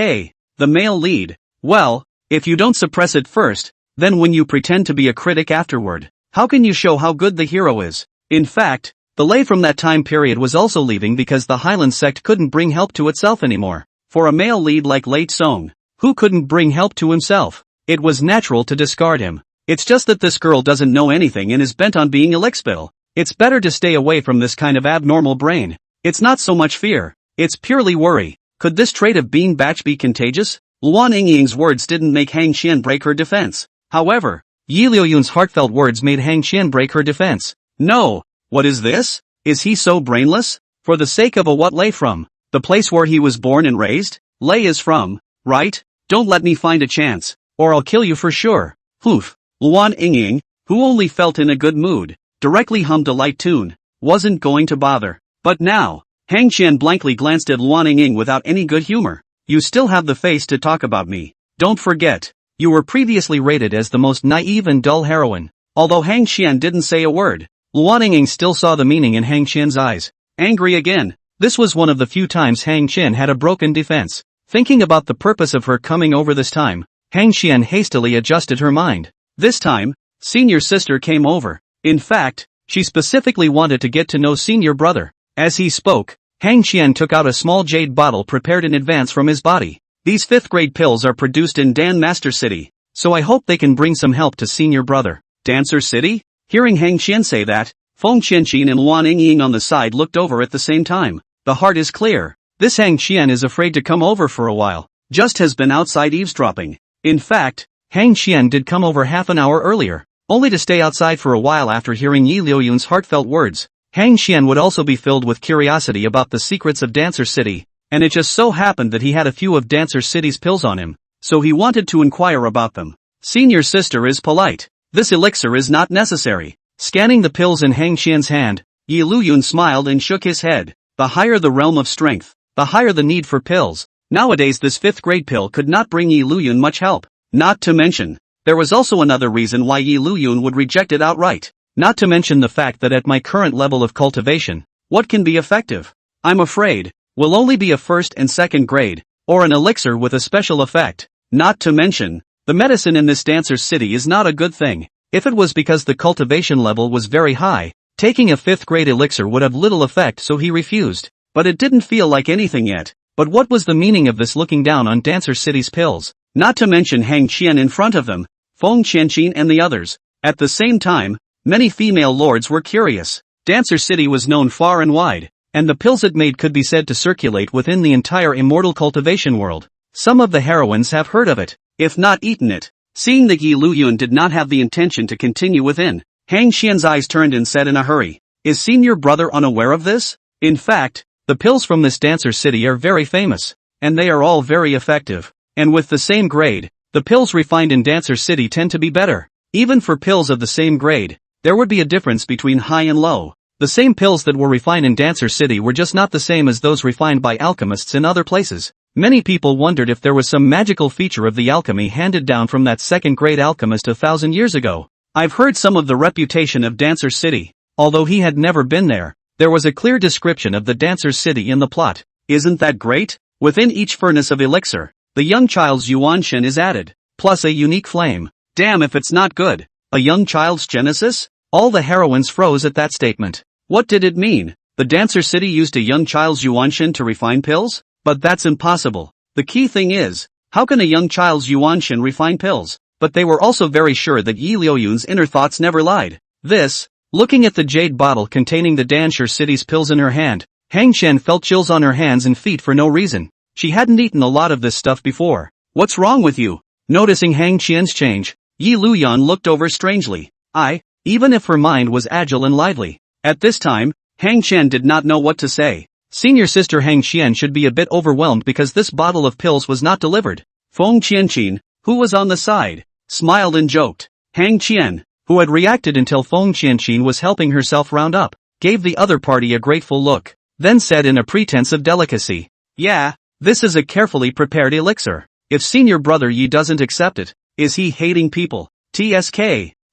S1: The male lead. Well, if you don't suppress it first, then when you pretend to be a critic afterward, how can you show how good the hero is? In fact, the Lei from that time period was also leaving because the Hyland Sect couldn't bring help to itself anymore. For a male lead like Late Song, who couldn't bring help to himself, it was natural to discard him. It's just that this girl doesn't know anything and is bent on being Elixbil. It's better to stay away from this kind of abnormal brain. It's not so much fear, it's purely worry. Could this trait of being batch be contagious? Luan Yingying's words didn't make Hang Qian break her defense. However, Yi Liuyun's heartfelt words made Hang Qian break her defense. No. What is this? Is he so brainless? For the sake of a what Lei from? The place where he was born and raised? Lei is from, right? Don't let me find a chance, or I'll kill you for sure. Poof. Luan Yingying, who only felt in a good mood, directly hummed a light tune, wasn't going to bother. But now, Hang Qian blankly glanced at Luan Yingying without any good humor. You still have the face to talk about me. Don't forget, you were previously rated as the most naive and dull heroine. Although Hang Qian didn't say a word, Luan Yingying still saw the meaning in Hang Qian's eyes. Angry again. This was one of the few times Hang Qian had a broken defense. Thinking about the purpose of her coming over this time, Hang Qian hastily adjusted her mind. This time, senior sister came over. In fact, she specifically wanted to get to know senior brother. As he spoke, Hang Qian took out a small jade bottle prepared in advance from his body. These 5th grade pills are produced in Dan Master City, so I hope they can bring some help to senior brother. Dancer City? Hearing Hang Qian say that, Feng Qianqin and Luan Yingying on the side looked over at the same time. The heart is clear. This Hang Qian is afraid to come over for a while. Just has been outside eavesdropping. In fact, Hang Qian did come over half an hour earlier, only to stay outside for a while after hearing Yi Liuyun's heartfelt words. Hang Qian would also be filled with curiosity about the secrets of Dancer City, and it just so happened that he had a few of Dancer City's pills on him, so he wanted to inquire about them. Senior sister is polite. This elixir is not necessary. Scanning the pills in Hang Qian's hand, Yi Liuyun smiled and shook his head. The higher the realm of strength, the higher the need for pills. Nowadays this 5th grade pill could not bring Yi Liuyun much help. Not to mention, there was also another reason why Yi Liuyun would reject it outright. Not to mention the fact that at my current level of cultivation, what can be effective? I'm afraid, will only be a 1st and 2nd grade, or an elixir with a special effect. Not to mention, the medicine in this Dancer's City is not a good thing. If it was because the cultivation level was very high, taking a 5th grade elixir would have little effect, so he refused. But it didn't feel like anything yet. But what was the meaning of this looking down on Dancer City's pills? Not to mention Hang Qian in front of them, Feng Qianqin and the others. At the same time, many female lords were curious. Dancer City was known far and wide, and the pills it made could be said to circulate within the entire immortal cultivation world. Some of the heroines have heard of it, if not eaten it. Seeing that Yi Liuyun did not have the intention to continue within, Hang Qian's eyes turned and said in a hurry, "Is senior brother unaware of this? In fact, the pills from this Dancer City are very famous, and they are all very effective. And with the same grade, the pills refined in Dancer City tend to be better. Even for pills of the same grade, there would be a difference between high and low. The same pills that were refined in Dancer City were just not the same as those refined by alchemists in other places. Many people wondered if there was some magical feature of the alchemy handed down from that 2nd grade alchemist 1,000 years ago. I've heard some of the reputation of Dancer City. Although he had never been there, there was a clear description of the Dancer City in the plot. Isn't that great? Within each furnace of elixir, the young child's Yuanshen is added, plus a unique flame. Damn if it's not good. A young child's genesis? All the heroines froze at that statement. What did it mean? The Dancer City used a young child's Yuanshen to refine pills? But that's impossible. The key thing is, how can a young child's Yuanshen refine pills? But they were also very sure that Yi Liuyun's inner thoughts never lied. This, looking at the jade bottle containing the Dancer City's pills in her hand, Hang Qian felt chills on her hands and feet for no reason. She hadn't eaten a lot of this stuff before. What's wrong with you? Noticing Hang Qian's change, Yi Liuyun looked over strangely. Even if her mind was agile and lively. At this time, Hang Qian did not know what to say. Senior sister Hang Qian should be a bit overwhelmed because this bottle of pills was not delivered. Feng Qianqin, who was on the side, smiled and joked. Hang Qian, who had reacted until Feng Qianqin was helping herself round up, gave the other party a grateful look, then said in a pretense of delicacy, "Yeah, this is a carefully prepared elixir. if senior brother Yi doesn't accept it? Is he hating people? TSK.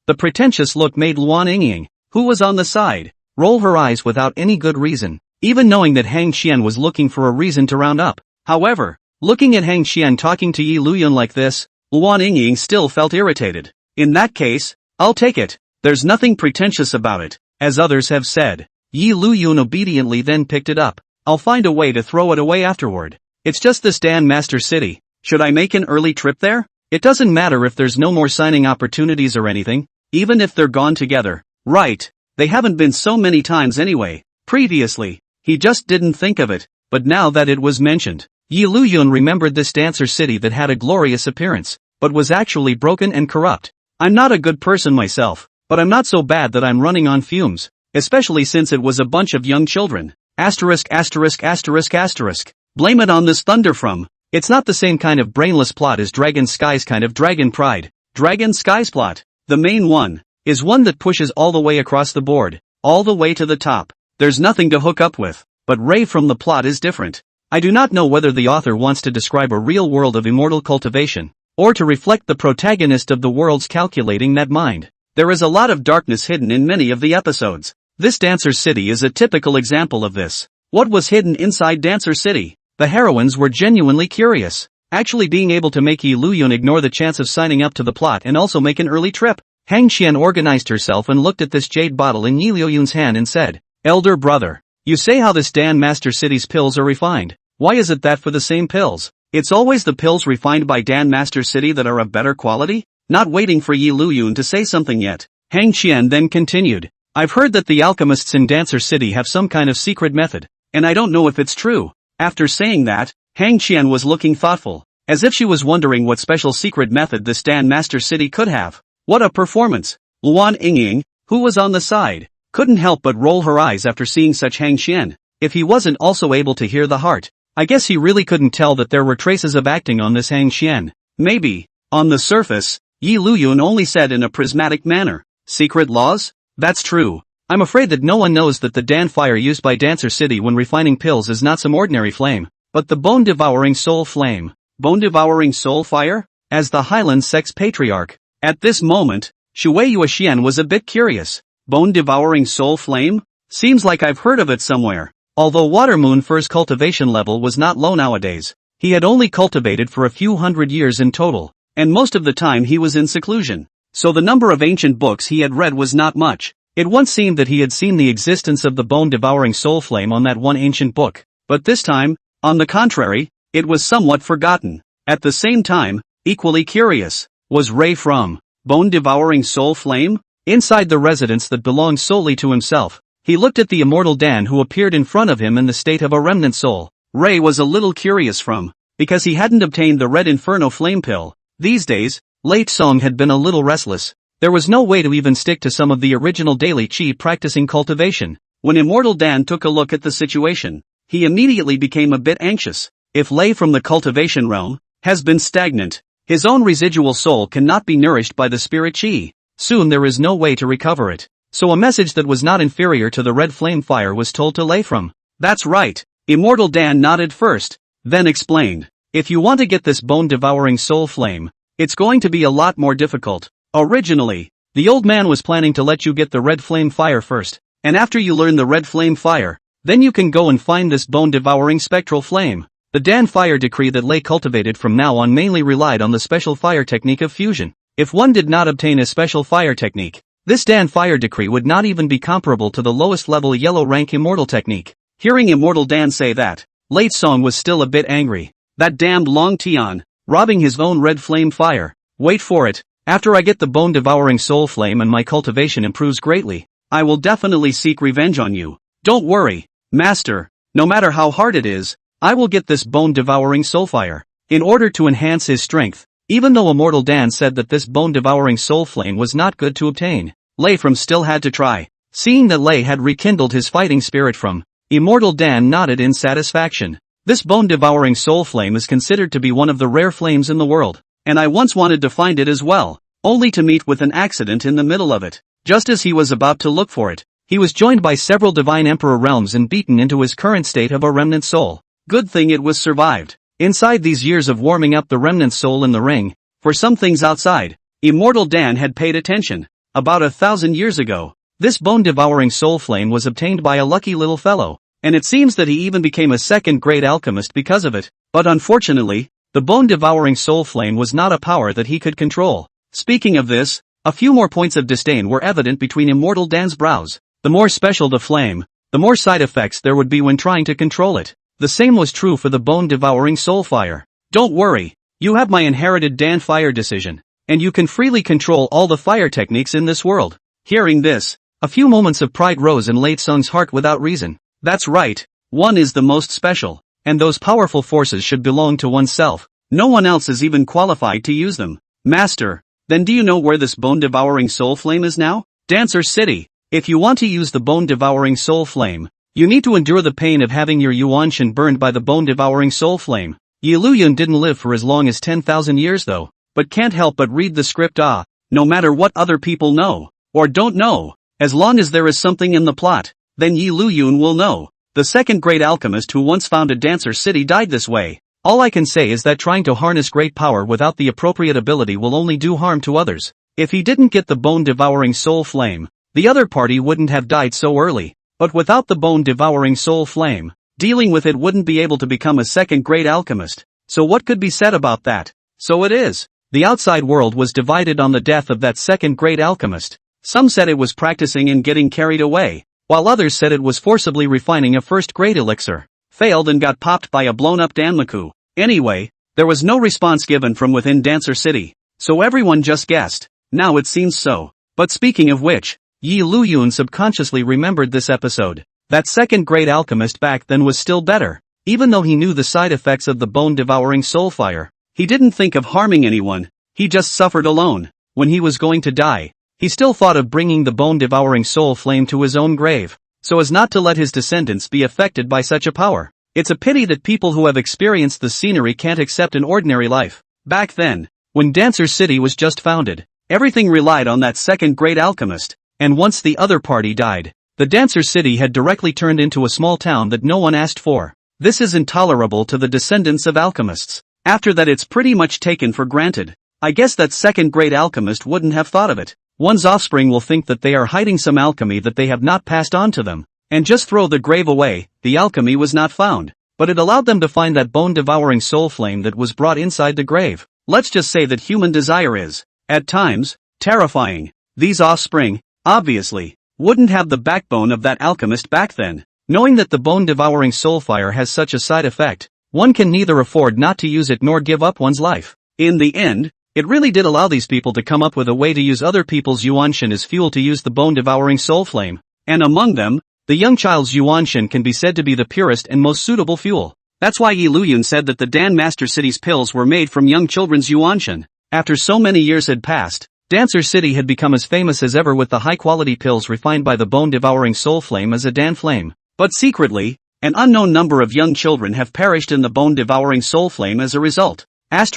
S1: The pretentious look made Luan Yingying, who was on the side, roll her eyes without any good reason, even knowing that Hang Qian was looking for a reason to round up. However, looking at Hang Qian talking to Yi Liuyun like this, Luan Yingying still felt irritated. In that case, I'll take it. There's nothing pretentious about it, as others have said. Yi Liuyun obediently then picked it up. I'll find a way to throw it away afterward. It's just this Dan Master City. Should I make an early trip there? It doesn't matter if there's no more signing opportunities or anything, even if they're gone together. Right. They haven't been so many times anyway. Previously, he just didn't think of it, but now that it was mentioned, Yi Liuyun remembered this dancer city that had a glorious appearance, but was actually broken and corrupt. I'm not a good person myself, but I'm not so bad that I'm running on fumes, especially since it was a bunch of young children. Asterisk asterisk asterisk asterisk. Blame it on this thunder from. It's not the same kind of brainless plot as Dragon Sky's kind of Dragon Pride. Dragon Sky's plot, the main one, is one that pushes all the way across the board, all the way to the top. There's nothing to hook up with, but Ray from the plot is different. I do not know whether the author wants to describe a real world of immortal cultivation, or to reflect the protagonist of the world's calculating that mind. There is a lot of darkness hidden in many of the episodes. This Dancer City is a typical example of this. What was hidden inside Dancer City? The heroines were genuinely curious, actually being able to make Yi Liuyun ignore the chance of signing up to the plot and also make an early trip. Hang Qian organized herself and looked at this jade bottle in Yi Liuyun's hand and said, "Elder brother, you say how this Dan Master City's pills are refined. Why is it that for the same pills, it's always the pills refined by Dan Master City that are of better quality?" Not waiting for Yi Liuyun to say something yet, Hang Qian then continued, "I've heard that the alchemists in Dancer City have some kind of secret method, and I don't know if it's true." After saying that, Hang Qian was looking thoughtful, as if she was wondering what special secret method this Dan Master City could have. What a performance! Luan Yingying, who was on the side, couldn't help but roll her eyes after seeing such Hang Qian. If he wasn't also able to hear the heart, I guess he really couldn't tell that there were traces of acting on this Hang Qian. Maybe, on the surface, Yi Liuyun only said in a prismatic manner, "Secret laws? That's true. I'm afraid that no one knows that the Dan fire used by Dancer City when refining pills is not some ordinary flame, but the bone-devouring soul flame." Bone-devouring soul fire? As the Hyland Sect's patriarch. At this moment, Shui Yuexian was a bit curious. Bone-devouring soul flame? Seems like I've heard of it somewhere. Although Water Moon Fir's cultivation level was not low nowadays, he had only cultivated for a few hundred years in total, and most of the time he was in seclusion, so the number of ancient books he had read was not much. It once seemed that he had seen the existence of the bone-devouring soul flame on that one ancient book, but this time, on the contrary, it was somewhat forgotten. At the same time, equally curious, was Ray from bone-devouring soul flame? Inside the residence that belonged solely to himself, he looked at the immortal Dan who appeared in front of him in the state of a remnant soul. Ray was a little curious from, because he hadn't obtained the Red Inferno flame pill. These days, Late Song had been a little restless. There was no way to even stick to some of the original daily chi practicing cultivation. When Immortal Dan took a look at the situation, he immediately became a bit anxious. If Lei from the cultivation realm has been stagnant, his own residual soul cannot be nourished by the spirit chi. Soon there is no way to recover it. So a message that was not inferior to the red flame fire was told to Lei from. That's right. Immortal Dan nodded first, then explained. If you want to get this bone-devouring soul flame, it's going to be a lot more difficult. Originally, the old man was planning to let you get the red flame fire first, and after you learn the red flame fire, then you can go and find this bone-devouring spectral flame. The Dan fire decree that Lei cultivated from now on mainly relied on the special fire technique of fusion. If one did not obtain a special fire technique, this Dan fire decree would not even be comparable to the lowest level yellow rank immortal technique. Hearing Immortal Dan say that, Late Song was still a bit angry. That damned Long Tian, robbing his own red flame fire. Wait for it. After I get the bone-devouring soul flame and my cultivation improves greatly, I will definitely seek revenge on you. Don't worry, Master, no matter how hard it is, I will get this bone-devouring soul fire. In order to enhance his strength, even though Immortal Dan said that this bone-devouring soul flame was not good to obtain, Lei from still had to try. Seeing that Lei had rekindled his fighting spirit from, Immortal Dan nodded in satisfaction. This bone-devouring soul flame is considered to be one of the rare flames in the world. And I once wanted to find it as well, only to meet with an accident in the middle of it. Just as he was about to look for it, he was joined by several divine emperor realms and beaten into his current state of a remnant soul. Good thing it was survived. Inside these years of warming up the remnant soul in the ring, for some things outside, immortal Dan had paid attention. About 1,000 years ago, this bone-devouring soul flame was obtained by a lucky little fellow, and it seems that he even became a second-grade alchemist because of it. But unfortunately, the bone-devouring soul flame was not a power that he could control. Speaking of this, a few more points of disdain were evident between immortal Dan's brows. The more special the flame, the more side effects there would be when trying to control it. The same was true for the bone-devouring soul fire. Don't worry, you have my inherited Dan fire decision, and you can freely control all the fire techniques in this world. Hearing this, a few moments of pride rose in Lei Tsung's heart without reason. That's right, one is the most special, and those powerful forces should belong to oneself. No one else is even qualified to use them. Master, then do you know where this bone-devouring soul flame is now? Dancer City. If you want to use the bone-devouring soul flame, you need to endure the pain of having your Yuanshan burned by the bone-devouring soul flame. Liuyun didn't live for as long as 10,000 years though, but can't help but read the script. No matter what other people know, or don't know, as long as there is something in the plot, then Liuyun will know. The second great alchemist who once founded Dancer City died this way. All I can say is that trying to harness great power without the appropriate ability will only do harm to others. If he didn't get the bone-devouring soul flame, the other party wouldn't have died so early. But without the bone-devouring soul flame, dealing with it wouldn't be able to become a second great alchemist. So what could be said about that? So it is. The outside world was divided on the death of that second great alchemist. Some said it was practicing and getting carried away, while others said it was forcibly refining a first-grade elixir. Failed and got popped by a blown-up Danmaku. Anyway, there was no response given from within Dancer City, so everyone just guessed. Now it seems so. But speaking of which, Liuyun subconsciously remembered this episode. That second-grade alchemist back then was still better. Even though he knew the side effects of the bone-devouring soul fire, he didn't think of harming anyone, he just suffered alone. When he was going to die, he still thought of bringing the bone-devouring soul flame to his own grave, so as not to let his descendants be affected by such a power. It's a pity that people who have experienced the scenery can't accept an ordinary life. Back then, when Dancer City was just founded, everything relied on that second great alchemist, and once the other party died, the Dancer City had directly turned into a small town that no one asked for. This is intolerable to the descendants of alchemists. After that it's pretty much taken for granted. I guess that second great alchemist wouldn't have thought of it. One's offspring will think that they are hiding some alchemy that they have not passed on to them, and just throw the grave away. The alchemy was not found, but it allowed them to find that bone-devouring soul flame that was brought inside the grave. Let's just say that human desire is, at times, terrifying. These offspring, obviously, wouldn't have the backbone of that alchemist back then. Knowing that the bone-devouring soul fire has such a side effect, one can neither afford not to use it nor give up one's life. In the end, it really did allow these people to come up with a way to use other people's Yuanshan as fuel to use the bone-devouring soul flame. And among them, the young child's Yuanshan can be said to be the purest and most suitable fuel. That's why Liuyun said that the Dan Master City's pills were made from young children's Yuanshan. After so many years had passed, Dancer City had become as famous as ever with the high-quality pills refined by the bone-devouring soul flame as a Dan flame. But secretly, an unknown number of young children have perished in the bone-devouring soul flame as a result. This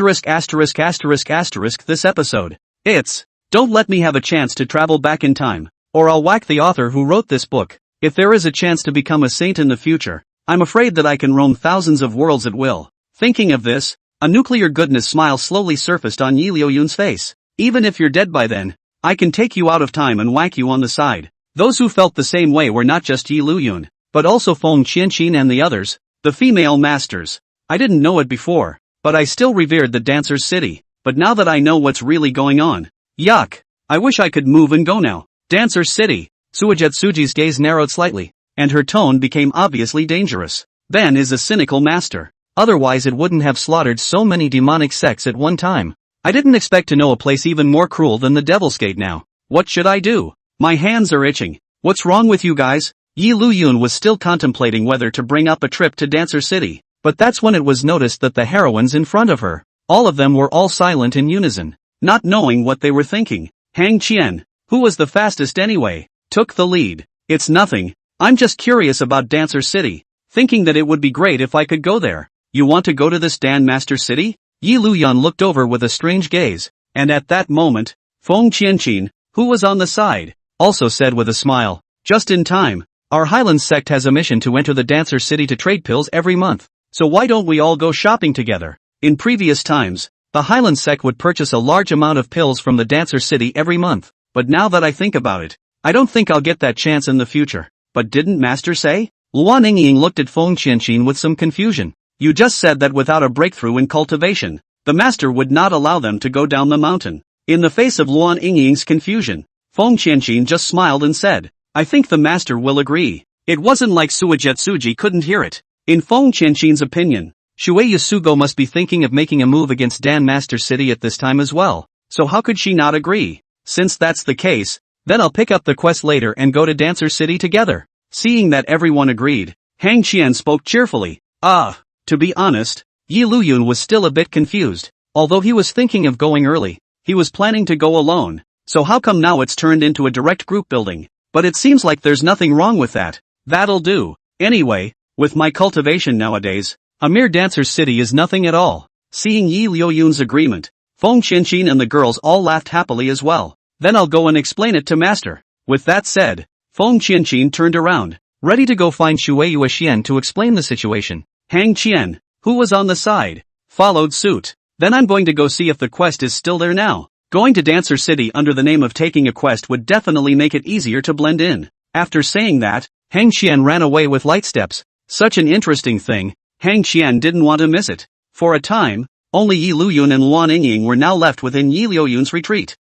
S1: episode. It's, don't let me have a chance to travel back in time, or I'll whack the author who wrote this book. If there is a chance to become a saint in the future, I'm afraid that I can roam thousands of worlds at will. Thinking of this, a nuclear goodness smile slowly surfaced on Liuyun's face. Even if you're dead by then, I can take you out of time and whack you on the side. Those who felt the same way were not just Liuyun, but also Feng Qianqin and the others, the female masters. I didn't know it before, but I still revered the Dancer's City. But now that I know what's really going on, yuck, I wish I could move and go now. Dancer's City. Suijetsuji's gaze narrowed slightly, and her tone became obviously dangerous. Ben is a cynical master. Otherwise it wouldn't have slaughtered so many demonic sects at one time. I didn't expect to know a place even more cruel than the Devil's Gate now. What should I do? My hands are itching. What's wrong with you guys? Liuyun was still contemplating whether to bring up a trip to Dancer City, but that's when it was noticed that the heroines in front of her, all of them were all silent in unison, not knowing what they were thinking. Hang Qian, who was the fastest anyway, took the lead. It's nothing, I'm just curious about Dancer City, thinking that it would be great if I could go there. You want to go to this Dan Master City? Liuyun looked over with a strange gaze, and at that moment, Feng Qianqin, who was on the side, also said with a smile, just in time. Our Hyland Sect has a mission to enter the Dancer City to trade pills every month. so why don't we all go shopping together? In previous times, the Hyland Sect would purchase a large amount of pills from the Dancer City every month, but now that I think about it, I don't think I'll get that chance in the future. But didn't Master say? Liuyun looked at Feng Qianqin with some confusion. You just said that without a breakthrough in cultivation, the Master would not allow them to go down the mountain. In the face of Liuyun's confusion, Feng Qianqin just smiled and said, I think the Master will agree. It wasn't like Suijetsuji couldn't hear it. In Feng Qianqin's opinion, Shui Yasugo must be thinking of making a move against Dan Master City at this time as well, so how could she not agree? Since that's the case, then I'll pick up the quest later and go to Dancer City together. Seeing that everyone agreed, Hang Qian spoke cheerfully. To be honest, Liuyun was still a bit confused. Although he was thinking of going early, he was planning to go alone, so how come now it's turned into a direct group building? But it seems like there's nothing wrong with that. That'll do. Anyway, with my cultivation nowadays, a mere Dancer's City is nothing at all. Seeing Liuyun's agreement, Feng Qianqin and the girls all laughed happily as well. Then I'll go and explain it to Master. With that said, Feng Qianqin turned around, ready to go find Shui Yuxian to explain the situation. Hang Qian, who was on the side, followed suit. Then I'm going to go see if the quest is still there now. Going to Dancer City under the name of taking a quest would definitely make it easier to blend in. After saying that, Hang Qian ran away with light steps. Such an interesting thing, Hang Qian didn't want to miss it. For a time, only Liuyun and Liuyun were now left within Liuyun's retreat.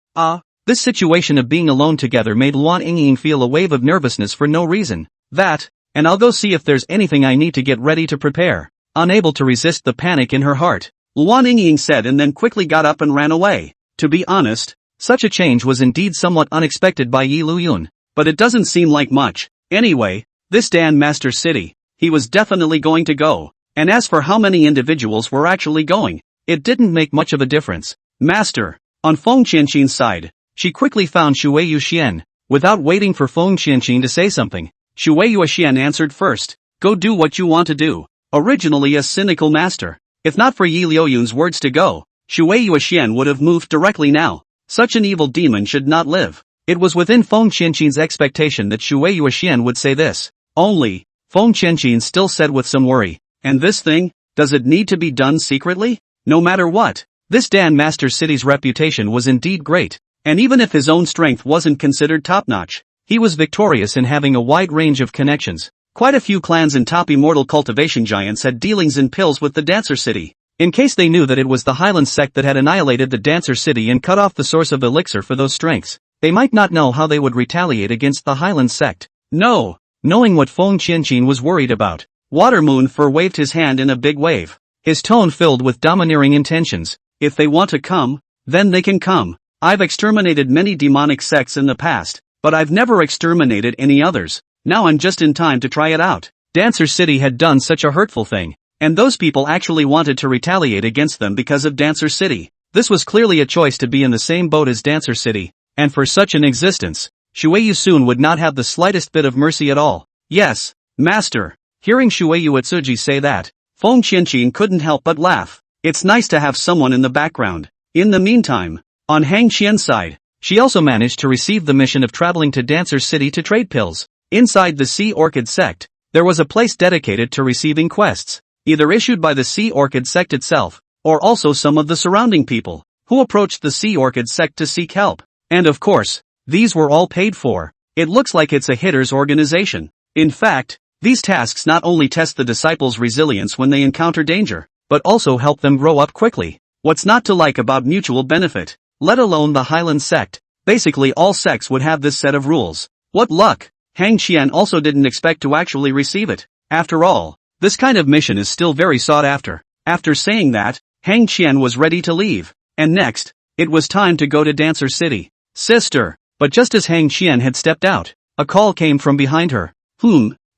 S1: This situation of being alone together made Liuyun feel a wave of nervousness for no reason. And I'll go see if there's anything I need to get ready to prepare. Unable to resist the panic in her heart, Liuyun said and then quickly got up and ran away. To be honest, such a change was indeed somewhat unexpected by Liuyun, but it doesn't seem like much. Anyway, this Dan Master City, he was definitely going to go. And as for how many individuals were actually going, it didn't make much of a difference. Master, on Feng Qianqin's side, she quickly found Shui Yuxian. Without waiting for Feng Qianqin to say something, Shui Yuxian answered first, go do what you want to do. Originally a cynical master, if not for Liuyun's words to go, Shui Yuxian would have moved directly now. Such an evil demon should not live. It was within Feng Qianqin's expectation that Shui Yuxian would say this. Only, Feng Qianqin still said with some worry, and this thing, does it need to be done secretly? No matter what, this Dan Master City's reputation was indeed great, and even if his own strength wasn't considered top-notch, he was victorious in having a wide range of connections. Quite a few clans and top immortal cultivation giants had dealings in pills with the Dancer City. In case they knew that it was the Hyland Sect that had annihilated the Dancer City and cut off the source of elixir for those strengths, they might not know how they would retaliate against the Hyland Sect. No! Knowing what Feng Qianqin was worried about, Watermoon Fur waved his hand in a big wave. His tone filled with domineering intentions. If they want to come, then they can come. I've exterminated many demonic sects in the past, but I've never exterminated any others. Now I'm just in time to try it out. Dancer City had done such a hurtful thing, and those people actually wanted to retaliate against them because of Dancer City. This was clearly a choice to be in the same boat as Dancer City, and for such an existence, Shui Yusun would not have the slightest bit of mercy at all. Yes, Master. Hearing Shui Yuatsuji say that, Feng Qianqin couldn't help but laugh. It's nice to have someone in the background. In the meantime, on Hang Qian's side, she also managed to receive the mission of traveling to Dancer City to trade pills. Inside the Sea Orchid Sect, there was a place dedicated to receiving quests, either issued by the Sea Orchid Sect itself, or also some of the surrounding people, who approached the Sea Orchid Sect to seek help. And of course, these were all paid for. It looks like it's a hitter's organization. In fact, these tasks not only test the disciples' resilience when they encounter danger, but also help them grow up quickly. What's not to like about mutual benefit? Let alone the Hyland Sect. Basically all sects would have this set of rules. What luck! Hang Qian also didn't expect to actually receive it. After all, this kind of mission is still very sought after. After saying that, Hang Qian was ready to leave. And next, it was time to go to Dancer City. Sister! But just as Hang Qian had stepped out, a call came from behind her.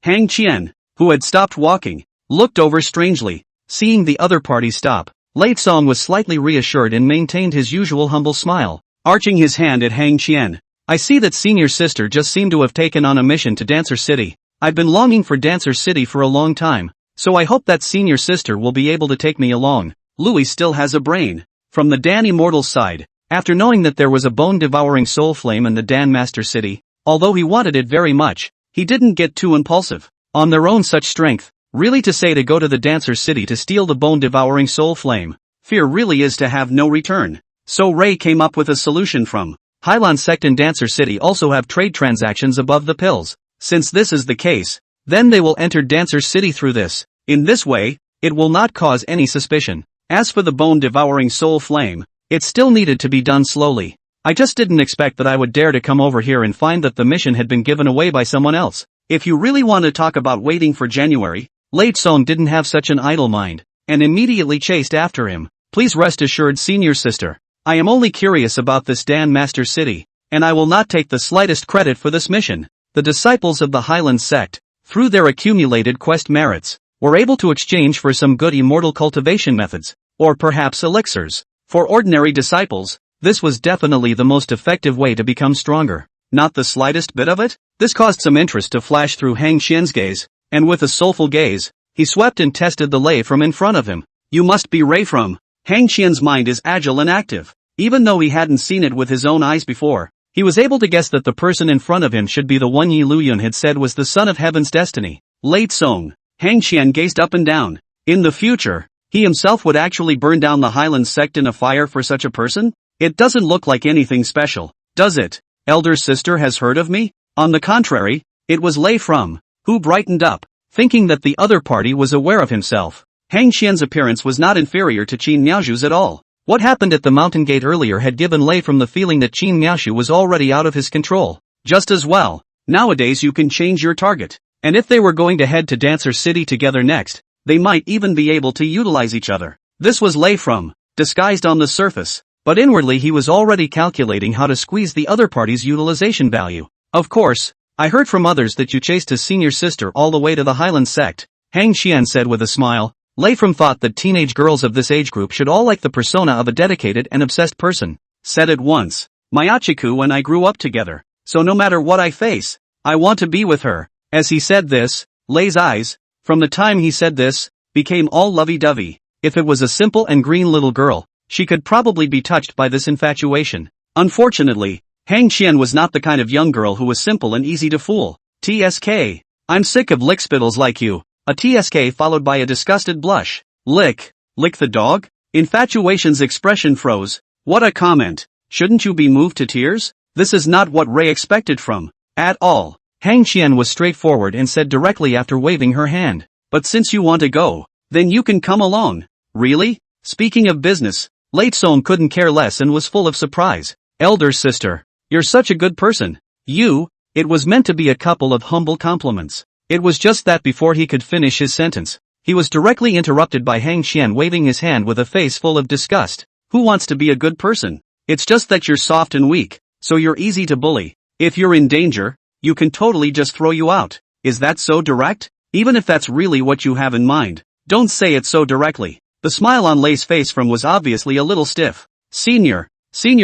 S1: Hang Qian, who had stopped walking, looked over strangely. Seeing the other party stop, Lei Song was slightly reassured and maintained his usual humble smile. Arching his hand at Hang Qian, I see that senior sister just seemed to have taken on a mission to Dancer City. I've been longing for Dancer City for a long time, so I hope that senior sister will be able to take me along. Louis still has a brain. From the Dan Immortal's side, after knowing that there was a bone-devouring soul flame in the Dan Master City, although he wanted it very much, he didn't get too impulsive. On their own such strength, Really, to say to go to the Dancer City to steal the bone-devouring soul flame. Fear really is to have no return. So Ray came up with a solution from Hyland Sect and Dancer City also have trade transactions above the pills. Since this is the case, then they will enter Dancer City through this. In this way, it will not cause any suspicion. As for the bone-devouring soul flame, it still needed to be done slowly. I just didn't expect that I would dare to come over here and find that the mission had been given away by someone else. If you really want to talk about waiting for January, Late Song didn't have such an idle mind, and immediately chased after him. Please rest assured, senior sister, I am only curious about this Dan Master City, and I will not take the slightest credit for this mission. The disciples of the Hyland Sect, through their accumulated quest merits, were able to exchange for some good immortal cultivation methods, or perhaps elixirs. For ordinary disciples, this was definitely the most effective way to become stronger. Not the slightest bit of it? This caused some interest to flash through Hang Qian's gaze, and with a soulful gaze, he swept and tested the lei from in front of him. You must be Ray from. Hang Qian's mind is agile and active. Even though he hadn't seen it with his own eyes before, he was able to guess that the person in front of him should be the one Liuyun had said was the son of heaven's destiny. Late Song. Hang Qian gazed up and down. In the future, he himself would actually burn down the Hyland Sect in a fire for such a person? It doesn't look like anything special, does it? Elder sister has heard of me? On the contrary, it was Lei from, who brightened up, thinking that the other party was aware of himself. Hang Qian's appearance was not inferior to Qin Miaoshu's at all. What happened at the mountain gate earlier had given Lei from the feeling that Qin Miaoshu was already out of his control. Just as well, nowadays you can change your target, and if they were going to head to Dancer City together next, they might even be able to utilize each other. This was Lei from, disguised on the surface, but inwardly he was already calculating how to squeeze the other party's utilization value. Of course, I heard from others that you chased his senior sister all the way to the Hyland Sect, Hang Qian said with a smile. Lei from thought that teenage girls of this age group should all like the persona of a dedicated and obsessed person. Said it once. Mayachiku and I grew up together, so no matter what I face, I want to be with her. As he said this, Lei's eyes, from the time he said this, became all lovey-dovey. If it was a simple and green little girl, she could probably be touched by this infatuation. Unfortunately, Hang Qian was not the kind of young girl who was simple and easy to fool. TSK. I'm sick of lickspittles like you. A TSK followed by a disgusted blush. Lick the dog? Infatuation's expression froze. What a comment. Shouldn't you be moved to tears? This is not what Ray expected from, at all. Hang Qian was straightforward and said directly after waving her hand. But since you want to go, then you can come along. Really? Speaking of business, Late Song couldn't care less and was full of surprise. Elder sister, you're such a good person. It was meant to be a couple of humble compliments. It was just that before he could finish his sentence, he was directly interrupted by Hang Qian waving his hand with a face full of disgust. Who wants to be a good person? It's just that you're soft and weak, so you're easy to bully. If you're in danger, you can totally just throw you out. Is that so direct? Even if that's really what you have in mind, don't say it so directly. The smile on Lei's face from was obviously a little stiff. Senior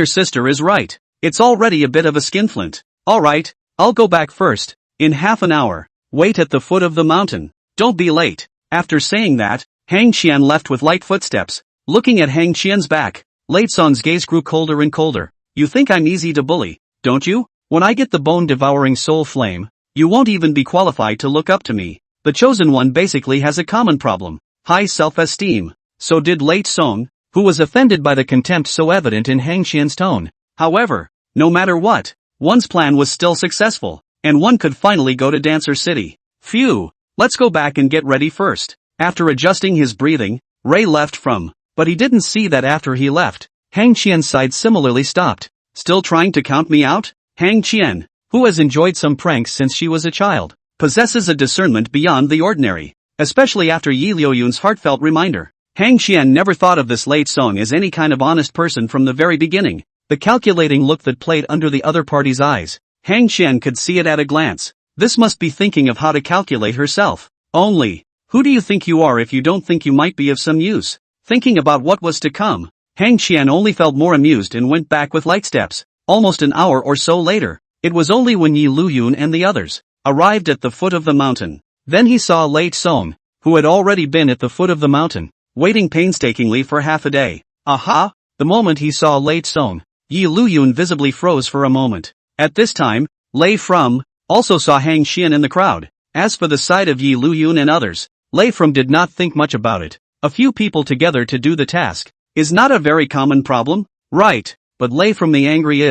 S1: sister is right. It's already a bit of a skinflint. Alright, I'll go back first. In half an hour. Wait at the foot of the mountain. Don't be late. After saying that, Hang Qian left with light footsteps. Looking at Hang Qian's back, Late Song's gaze grew colder and colder. You think I'm easy to bully, don't you? When I get the bone-devouring soul flame, you won't even be qualified to look up to me. The chosen one basically has a common problem. High self-esteem. So did Late Song, who was offended by the contempt so evident in Hang Qian's tone. However, no matter what, one's plan was still successful, and one could finally go to Dancer City. Phew, let's go back and get ready first. After adjusting his breathing, Ray left from, but he didn't see that after he left, Hang Qian's side similarly stopped. Still trying to count me out? Hang Qian, who has enjoyed some pranks since she was a child, possesses a discernment beyond the ordinary, especially after Liuyun's heartfelt reminder. Hang Qian never thought of this Late Song as any kind of honest person from the very beginning. The calculating look that played under the other party's eyes, Hang Qian could see it at a glance. This must be thinking of how to calculate herself. Only, who do you think you are if you don't think you might be of some use? Thinking about what was to come, Hang Qian only felt more amused and went back with light steps. Almost an hour or so later, it was only when Liuyun and the others arrived at the foot of the mountain. Then he saw Late Song, who had already been at the foot of the mountain, waiting painstakingly for half a day. Aha! The moment he saw Late Song, Liuyun visibly froze for a moment. At this time, Lei from also saw Hang Qian in the crowd. As for the sight of Liuyun and others, Lei From did not think much about it. A few people together to do the task is not a very common problem, right? But Lei From the angry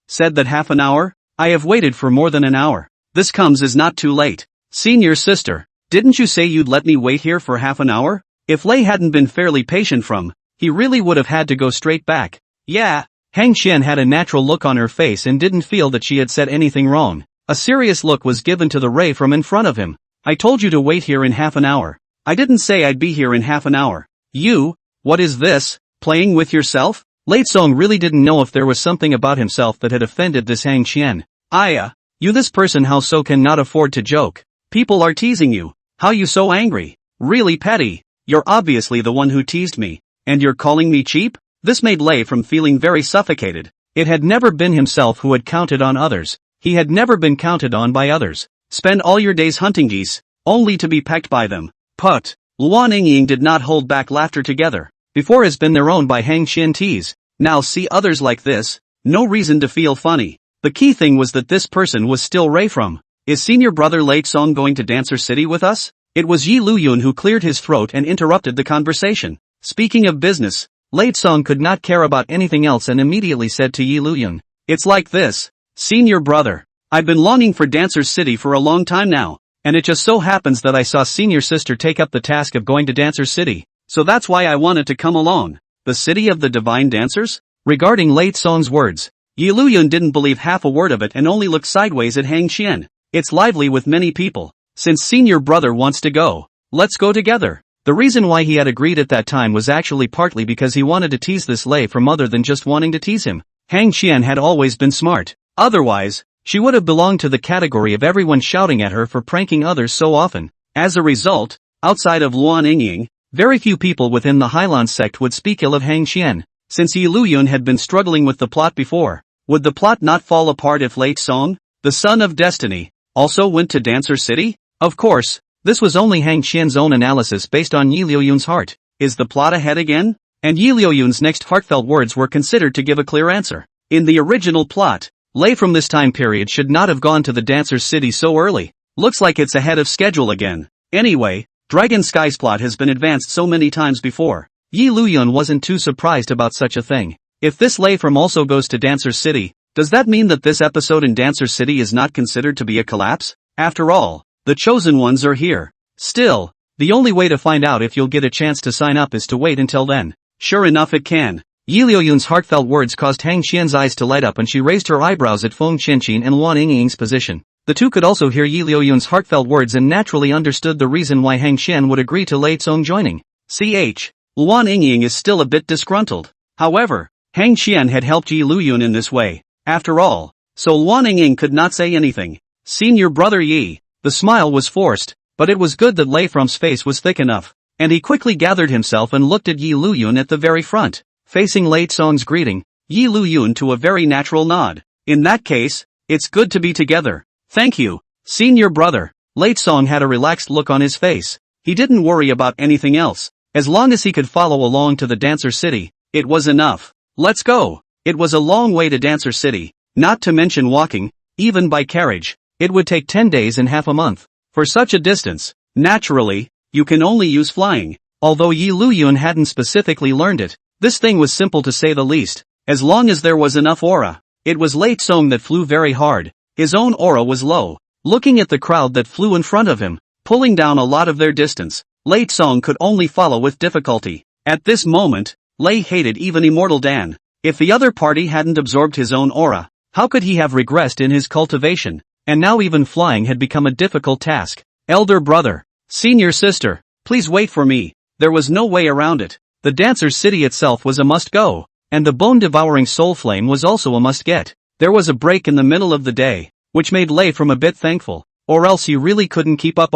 S1: said that half an hour? I have waited for more than an hour. This comes is not too late. Senior sister, didn't you say you'd let me wait here for half an hour? If Lei hadn't been fairly patient he really would have had to go straight back. Yeah. Hang Qian had a natural look on her face and didn't feel that she had said anything wrong. A serious look was given to the Lei From in front of him. I told you to wait here in half an hour. I didn't say I'd be here in half an hour. You, what is this, playing with yourself? Lei Song really didn't know if there was something about himself that had offended this Hang Qian. You this person how so cannot afford to joke. People are teasing you. How you so angry? Really petty. You're obviously the one who teased me. And you're calling me cheap? This made Lei From feeling very suffocated. It had never been himself who had counted on others. He had never been counted on by others. Spend all your days hunting geese, only to be pecked by them. Put. Luan Yingying did not hold back laughter together. Before has been their own by Hang Qian tease. Now see others like this. No reason to feel funny. The key thing was that this person was still Lei From. Is senior brother Lei Song going to Dancer City with us? It was Liuyun who cleared his throat and interrupted the conversation. Speaking of business, Lei Song could not care about anything else and immediately said to Liuyun, it's like this. Senior brother, I've been longing for Dancer City for a long time now, and it just so happens that I saw senior sister take up the task of going to Dancer City, so that's why I wanted to come along. The city of the divine dancers? Regarding Lei Song's words, Liuyun didn't believe half a word of it and only looked sideways at Hang Qian. It's lively with many people. Since senior brother wants to go, let's go together. The reason why he had agreed at that time was actually partly because he wanted to tease this Lei From other than just wanting to tease him. Hang Qian had always been smart. Otherwise, she would have belonged to the category of everyone shouting at her for pranking others so often. As a result, outside of Luan Yingying, very few people within the Hyland Sect would speak ill of Hang Qian. Since Liuyun had been struggling with the plot before, would the plot not fall apart if Lei Song, the son of destiny, also went to Dancer City? Of course, this was only Hang Qian's own analysis based on Liuyun's heart. Is the plot ahead again? And Liuyun's next heartfelt words were considered to give a clear answer. In the original plot, Lei From this time period should not have gone to the Dancer City so early. Looks like it's ahead of schedule again. Anyway, Dragon Sky's plot has been advanced so many times before. Liuyun wasn't too surprised about such a thing. If this Lei From also goes to Dancer City, does that mean that this episode in Dancer City is not considered to be a collapse? After all, the chosen ones are here. Still, the only way to find out if you'll get a chance to sign up is to wait until then. Sure enough it can. Liuyun's heartfelt words caused Hang Qian's eyes to light up and she raised her eyebrows at Feng Qianqin and Luan Yingying's position. The two could also hear Liuyun's heartfelt words and naturally understood the reason why Hang Qian would agree to Lei Song joining. Luan Yingying is still a bit disgruntled. However, Hang Qian had helped Liuyun in this way, after all, so Luan Yingying could not say anything. Senior brother Yi. The smile was forced, but it was good that Lei From's face was thick enough, and he quickly gathered himself and looked at Liuyun at the very front. Facing Lei Song's greeting, Liuyun to a very natural nod. In that case, it's good to be together. Thank you, senior brother. Lei Song had a relaxed look on his face. He didn't worry about anything else. As long as he could follow along to the Dancer City, it was enough. Let's go. It was a long way to Dancer City, not to mention walking, even by carriage. It would take 10 days and half a month. For such a distance, naturally, you can only use flying. Although Liuyun hadn't specifically learned it, this thing was simple to say the least. As long as there was enough aura. It was Lei Song that flew very hard. His own aura was low. Looking at the crowd that flew in front of him, pulling down a lot of their distance, Lei Song could only follow with difficulty. At this moment, Lei hated even Immortal Dan. If the other party hadn't absorbed his own aura, how could he have regressed in his cultivation? And now even flying had become a difficult task. Elder brother, senior sister, please wait for me. There was no way around it. The Dancer City itself was a must-go, and the bone-devouring soul flame was also a must-get. There was a break in the middle of the day, which made Lei From a bit thankful, or else he really couldn't keep up.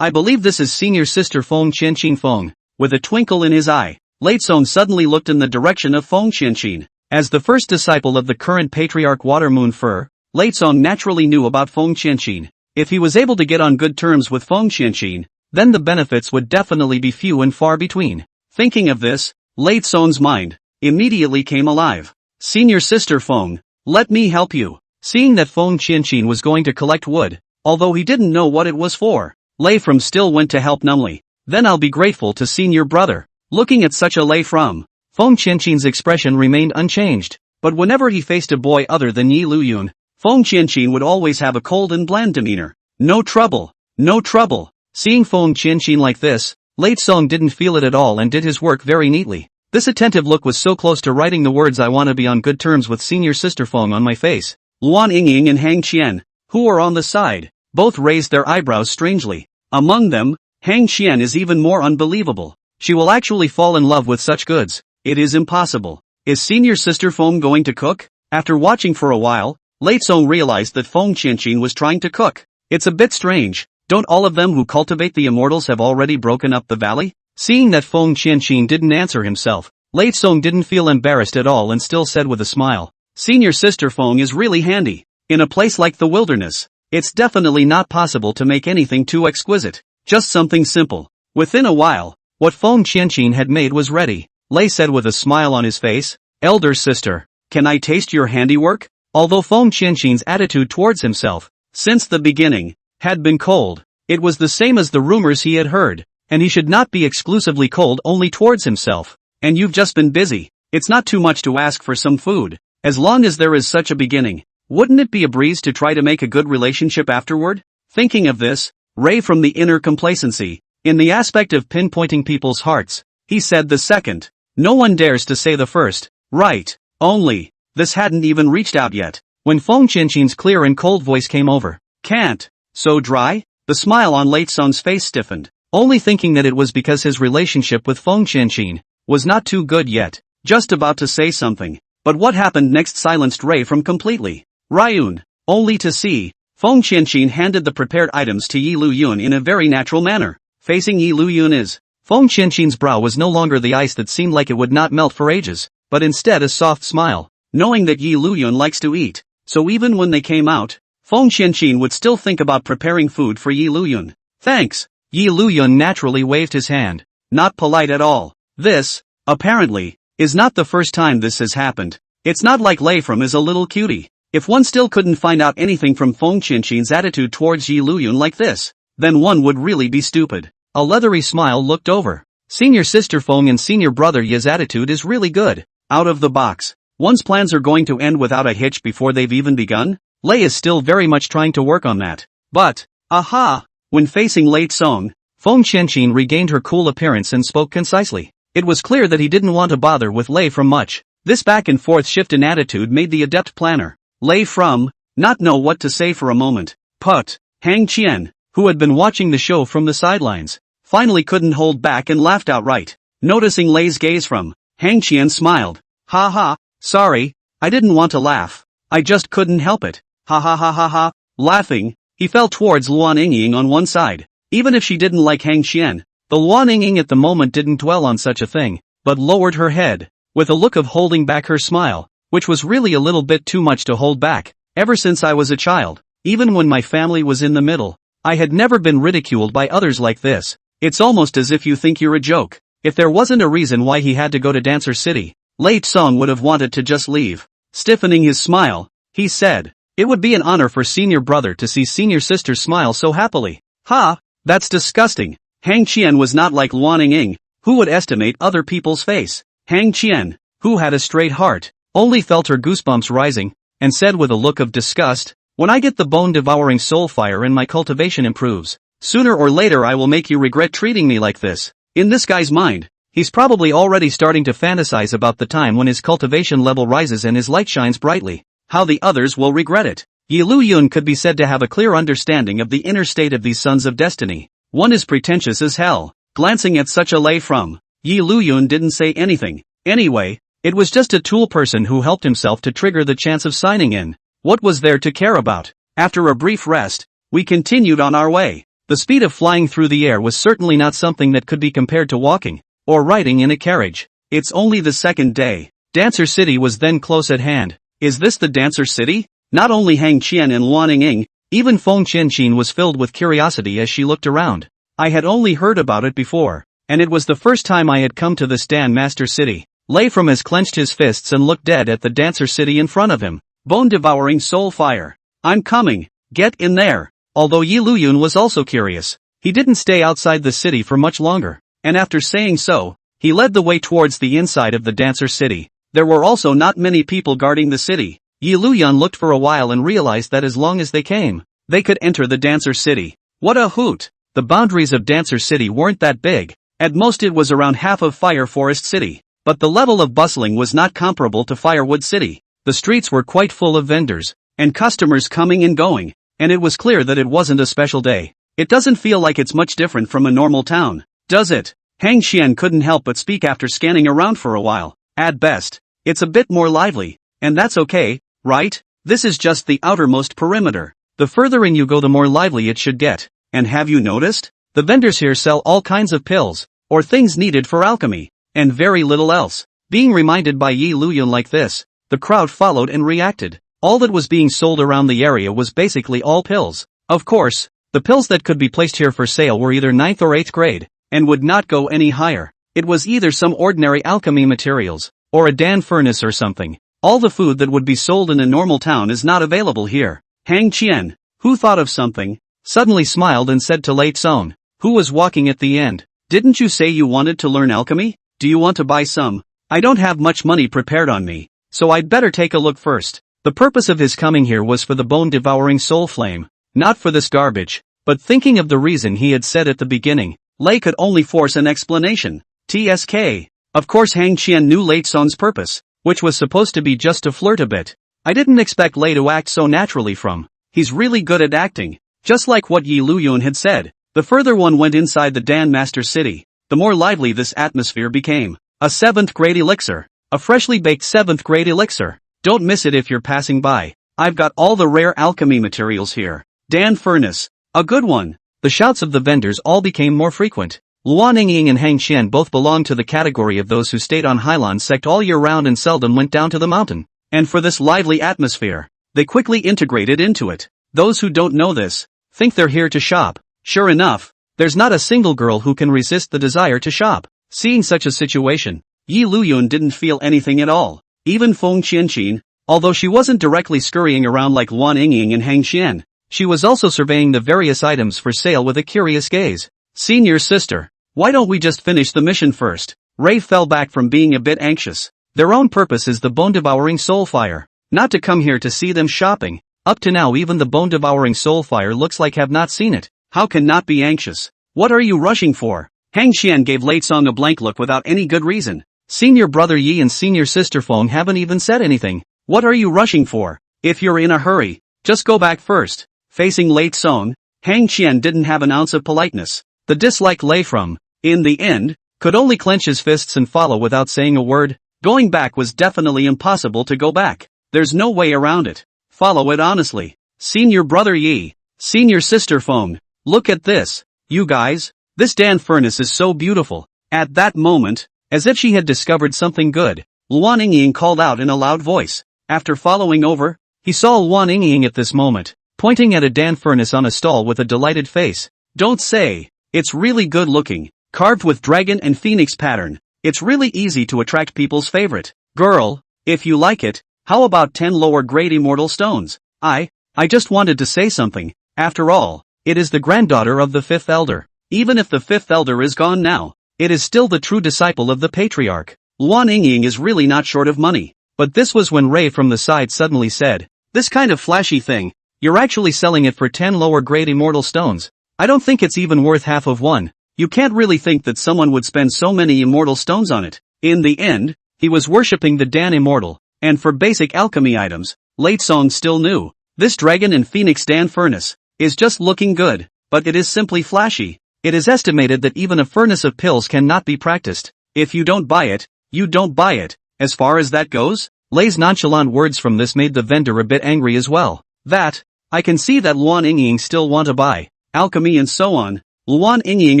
S1: I believe this is senior sister Feng Qianqin Feng. With a twinkle in his eye, Lei Song suddenly looked in the direction of Feng Qianqin. As the first disciple of the current patriarch Water Moon Fur, Lei Song naturally knew about Feng Qianqin. If he was able to get on good terms with Feng Qianqin, then the benefits would definitely be few and far between. Thinking of this, Lei Song's mind immediately came alive. Senior sister Feng, let me help you. Seeing that Feng Qianqin was going to collect wood, although he didn't know what it was for, Lei From still went to help numbly. then I'll be grateful to senior brother. Looking at such a lay from, Feng Qianqin's expression remained unchanged, but whenever he faced a boy other than Liuyun, Feng Qianqin would always have a cold and bland demeanor. No trouble, no trouble. Seeing Feng Qianqin like this, Late Song didn't feel it at all and did his work very neatly. This attentive look was so close to writing the words "I wanna be on good terms with senior sister Feng" on my face. Luan Yingying and Hang Qian, who were on the side, both raised their eyebrows strangely. Among them, Hang Qian is even more unbelievable. She will actually fall in love with such goods. It is impossible. Is senior sister Feng going to cook? After watching for a while, Late Song realized that Feng Qianqin was trying to cook. It's a bit strange. Don't all of them who cultivate the immortals have already broken up the valley? Seeing that Feng Qianqin didn't answer himself, Late Song didn't feel embarrassed at all and still said with a smile, "Senior sister Feng is really handy. In a place like the wilderness, it's definitely not possible to make anything too exquisite. Just something simple." Within a while, what Feng Qianqin had made was ready. Lei said with a smile on his face, "Elder sister, can I taste your handiwork?" Although Feng Qianqin's attitude towards himself, since the beginning, had been cold, it was the same as the rumors he had heard, and he should not be exclusively cold only towards himself. "And you've just been busy. It's not too much to ask for some food. As long as there is such a beginning, wouldn't it be a breeze to try to make a good relationship afterward?" Thinking of this, Ray from the inner complacency, in the aspect of pinpointing people's hearts, he said the second. No one dares to say the first, right, only, this hadn't even reached out yet, when Feng Qianqin's clear and cold voice came over. "Can't. So dry?" The smile on Late Song's face stiffened, only thinking that it was because his relationship with Feng Qianqin was not too good yet, just about to say something. But what happened next silenced Ray from completely. Liuyun, only to see, Feng Qianqin handed the prepared items to Liuyun in a very natural manner. Facing Liuyun is, Feng Qianqin's brow was no longer the ice that seemed like it would not melt for ages, but instead a soft smile, knowing that Liuyun likes to eat, so even when they came out, Feng Qianqin would still think about preparing food for Liuyun. "Thanks." Liuyun naturally waved his hand. Not polite at all. This, apparently, is not the first time this has happened. It's not like Lei From is a little cutie. If one still couldn't find out anything from Feng Qianqin's attitude towards Liuyun like this, then one would really be stupid. A leathery smile looked over. Senior sister Feng and senior brother Ye's attitude is really good. Out of the box. One's plans are going to end without a hitch before they've even begun? Lei is still very much trying to work on that. But, aha! When facing Late Song, Feng Qianqin regained her cool appearance and spoke concisely. It was clear that he didn't want to bother with Lei From much. This back and forth shift in attitude made the adept planner, Lei From, not know what to say for a moment. But, Hang Qian, who had been watching the show from the sidelines, finally couldn't hold back and laughed outright. Noticing Lei's gaze from, Hang Qian smiled. "Ha ha, sorry, I didn't want to laugh. I just couldn't help it. Ha ha ha ha ha." Laughing, he fell towards Luan Yingying on one side. Even if she didn't like Hang Qian, the Luan Yingying at the moment didn't dwell on such a thing, but lowered her head, with a look of holding back her smile, which was really a little bit too much to hold back. Ever since I was a child, even when my family was in the middle, I had never been ridiculed by others like this. It's almost as if you think you're a joke. If there wasn't a reason why he had to go to Dancer City, Late Song would have wanted to just leave. Stiffening his smile, he said, "It would be an honor for senior brother to see senior sister smile so happily." "Ha, that's disgusting." Hang Qian was not like Luan Yingying, who would estimate other people's face. Hang Qian, who had a straight heart, only felt her goosebumps rising, and said with a look of disgust, "When I get the bone-devouring soul fire and my cultivation improves, sooner or later I will make you regret treating me like this." In this guy's mind, he's probably already starting to fantasize about the time when his cultivation level rises and his light shines brightly. How the others will regret it. Liuyun could be said to have a clear understanding of the inner state of these sons of destiny. One is pretentious as hell. Glancing at such a Lei From, Liuyun didn't say anything. Anyway, it was just a tool person who helped himself to trigger the chance of signing in. What was there to care about? After a brief rest, we continued on our way. The speed of flying through the air was certainly not something that could be compared to walking, or riding in a carriage. It's only the second day. Dancer City was then close at hand. Is this the Dancer City? Not only Hang Qian and Luan Yingying, even Feng Qianqin was filled with curiosity as she looked around. I had only heard about it before, and it was the first time I had come to this Dan Master City. Lei From has clenched his fists and looked dead at the Dancer City in front of him. Bone-devouring soul fire. I'm coming. Get in there. Although Liuyun was also curious, He didn't stay outside the city for much longer, and after saying so, he led the way towards the inside of the dancer city. There were also not many people guarding the city. Liuyun looked for a while and realized that as long as they came, they could enter the dancer city. What a hoot! The boundaries of dancer city weren't that big. At most it was around half of Fire Forest City. But the level of bustling was not comparable to Firewood City. The streets were quite full of vendors, and customers coming and going, and it was clear that it wasn't a special day. It doesn't feel like it's much different from a normal town, does it? Hang Xian couldn't help but speak after scanning around for a while. At best, it's a bit more lively, and that's okay, right? This is just the outermost perimeter. The further in you go the more lively it should get. And have you noticed? The vendors here sell all kinds of pills, or things needed for alchemy, and very little else. Being reminded by Yi Luyun like this, the crowd followed and reacted. All that was being sold around the area was basically all pills. Of course, the pills that could be placed here for sale were either 9th or 8th grade, and would not go any higher. It was either some ordinary alchemy materials, or a Dan furnace or something. All the food that would be sold in a normal town is not available here. Hang Qian, who thought of something, suddenly smiled and said to Lei Tsong, who was walking at the end, "Didn't you say you wanted to learn alchemy? Do you want to buy some? I don't have much money prepared on me, so I'd better take a look first." The purpose of his coming here was for the bone-devouring soul flame, not for this garbage. But thinking of the reason he had said at the beginning, Lei could only force an explanation. TSK. Of course Hang Qian knew Lei Tsong's purpose, which was supposed to be just to flirt a bit. I didn't expect Lei to act so naturally from. He's really good at acting. Just like what Yi Luyun had said. The further one went inside the Dan Master City, the more lively this atmosphere became. A 7th grade elixir. A freshly baked 7th grade elixir. Don't miss it if you're passing by. I've got all the rare alchemy materials here. Dan furnace. A good one. The shouts of the vendors all became more frequent. Liuyun and Hang Qian both belonged to the category of those who stayed on Hyland Sect all year round and seldom went down to the mountain. And for this lively atmosphere, they quickly integrated into it. Those who don't know this, think they're here to shop. Sure enough, there's not a single girl who can resist the desire to shop. Seeing such a situation, Yi Luyun didn't feel anything at all. Even Feng Qianqin, although she wasn't directly scurrying around like Liuyun and Hang Qian, she was also surveying the various items for sale with a curious gaze. Senior sister, why don't we just finish the mission first? Ray fell back from being a bit anxious. Their own purpose is the bone-devouring soulfire, not to come here to see them shopping. Up to now even the bone-devouring soulfire looks like have not seen it. How can not be anxious? What are you rushing for? Hang Qian gave Lei Tsong a blank look without any good reason. Senior brother Yi and senior sister Feng haven't even said anything. What are you rushing for? If you're in a hurry, just go back first. Facing Lei Tsong, Hang Qian didn't have an ounce of politeness. The dislike Lei from, in the end, could only clench his fists and follow without saying a word. Going back was definitely impossible to go back. There's no way around it. Follow it honestly. Senior brother Yi, senior sister Feng, look at this. You guys, this Dan furnace is so beautiful. At that moment, as if she had discovered something good, Liuyun called out in a loud voice. After following over, he saw Liuyun at this moment, pointing at a Dan furnace on a stall with a delighted face. Don't say, it's really good looking, carved with dragon and phoenix pattern. It's really easy to attract people's favorite. Girl, if you like it, how about 10 lower grade immortal stones? I just wanted to say something. After all, it is the granddaughter of the 5th elder. Even if the 5th elder is gone now, it is still the true disciple of the patriarch. Liuyun is really not short of money. But this was when Ray from the side suddenly said, this kind of flashy thing, you're actually selling it for 10 lower grade immortal stones. I don't think it's even worth half of one. You can't really think that someone would spend so many immortal stones on it. In the end, he was worshipping the Dan immortal, and for basic alchemy items, Lei Tsong still knew. This dragon and phoenix Dan furnace is just looking good, but it is simply flashy. It is estimated that even a furnace of pills cannot be practiced. If you don't buy it, you don't buy it. As far as that goes, Lei's nonchalant words from this made the vendor a bit angry as well. That, I can see that Liuyun still want to buy alchemy and so on. Liuyun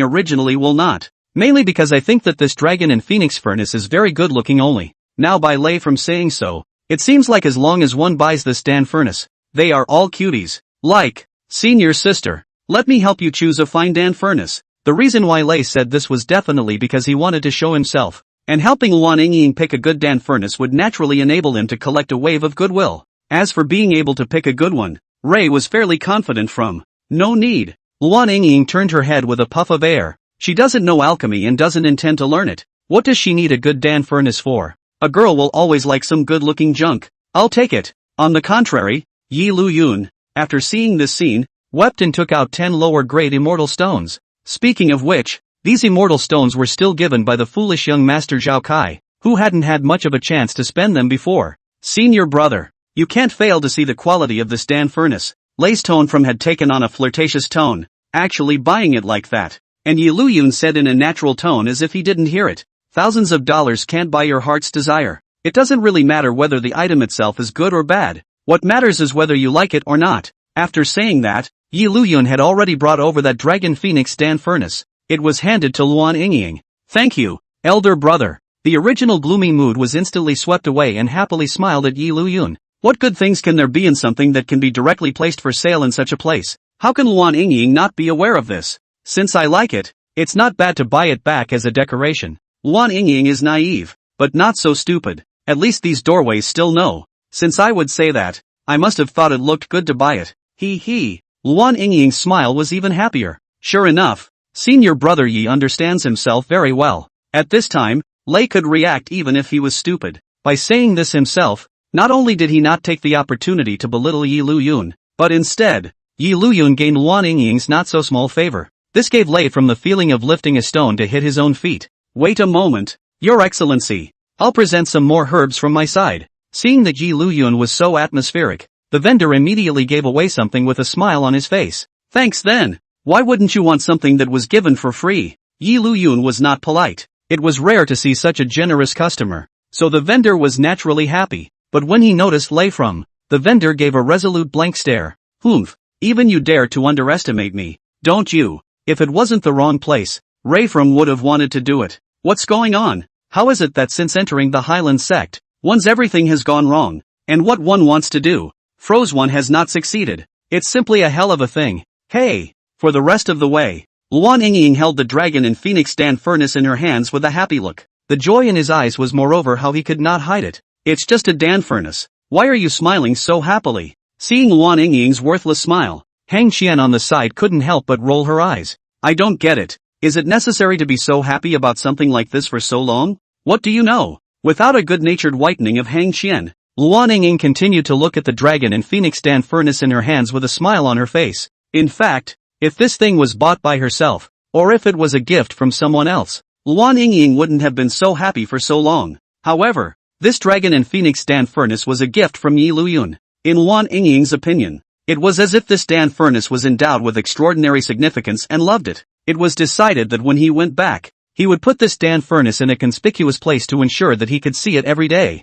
S1: originally will not. Mainly because I think that this dragon and phoenix furnace is very good looking only. Now by Lei from saying so, it seems like as long as one buys this Dan furnace, they are all cuties. Like, senior sister, let me help you choose a fine Dan furnace. The reason why Lei said this was definitely because he wanted to show himself. And helping Liuyun pick a good Dan furnace would naturally enable him to collect a wave of goodwill. As for being able to pick a good one, Ray was fairly confident from. No need. Luan Yingying turned her head with a puff of air. She doesn't know alchemy and doesn't intend to learn it. What does she need a good Dan furnace for? A girl will always like some good-looking junk. I'll take it. On the contrary, Liuyun, after seeing this scene, wept and took out 10 lower-grade immortal stones. Speaking of which, these immortal stones were still given by the foolish young master Zhao Kai, who hadn't had much of a chance to spend them before. Senior brother, you can't fail to see the quality of this Dan furnace. Lei's tone from had taken on a flirtatious tone. Actually buying it like that. And Liuyun said in a natural tone as if he didn't hear it. Thousands of dollars can't buy your heart's desire. It doesn't really matter whether the item itself is good or bad. What matters is whether you like it or not. After saying that, Liuyun had already brought over that Dragon Phoenix Dan furnace. It was handed to Luan Yingying. Thank you, elder brother. The original gloomy mood was instantly swept away and happily smiled at Liuyun. What good things can there be in something that can be directly placed for sale in such a place? How can Luan Yingying not be aware of this? Since I like it, it's not bad to buy it back as a decoration. Luan Yingying is naive, but not so stupid. At least these doorways still know. Since I would say that, I must have thought it looked good to buy it. He. Luan Yingying's smile was even happier. Sure enough, senior brother Yi understands himself very well. At this time, Lei could react even if he was stupid. By saying this himself, not only did he not take the opportunity to belittle Liuyun, but instead, Liuyun gained Luan Yingying's not-so-small favor. This gave Lei from the feeling of lifting a stone to hit his own feet. Wait a moment, Your Excellency. I'll present some more herbs from my side. Seeing that Liuyun was so atmospheric, the vendor immediately gave away something with a smile on his face. Thanks then. Why wouldn't you want something that was given for free? Liuyun was not polite. It was rare to see such a generous customer. So the vendor was naturally happy. But when he noticed Lei from, the vendor gave a resolute blank stare. Humph. Even you dare to underestimate me, don't you? If it wasn't the wrong place, Rayfrom would have wanted to do it. What's going on? How is it that since entering the Hyland Sect, one's everything has gone wrong, and what one wants to do, froze one has not succeeded? It's simply a hell of a thing. Hey! For the rest of the way, Luan Yingying held the Dragon and Phoenix Dan furnace in her hands with a happy look. The joy in his eyes was moreover how he could not hide it. It's just a Dan furnace. Why are you smiling so happily? Seeing Luan Yingying's worthless smile, Hang Qian on the side couldn't help but roll her eyes. I don't get it. Is it necessary to be so happy about something like this for so long? What do you know? Without a good-natured whitening of Hang Qian, Luan Yingying continued to look at the Dragon and Phoenix Dan furnace in her hands with a smile on her face. In fact, if this thing was bought by herself, or if it was a gift from someone else, Luan Yingying wouldn't have been so happy for so long. However, this Dragon and Phoenix Dan furnace was a gift from Liuyun. In Luan Yingying's opinion, it was as if this Dan furnace was endowed with extraordinary significance and loved it. It was decided that when he went back, he would put this Dan furnace in a conspicuous place to ensure that he could see it every day.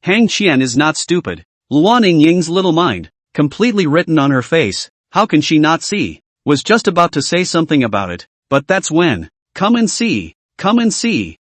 S1: Hang Qian is not stupid. Luan Yingying's little mind, completely written on her face, how can she not see? Was just about to say something about it, but that's when, come and see.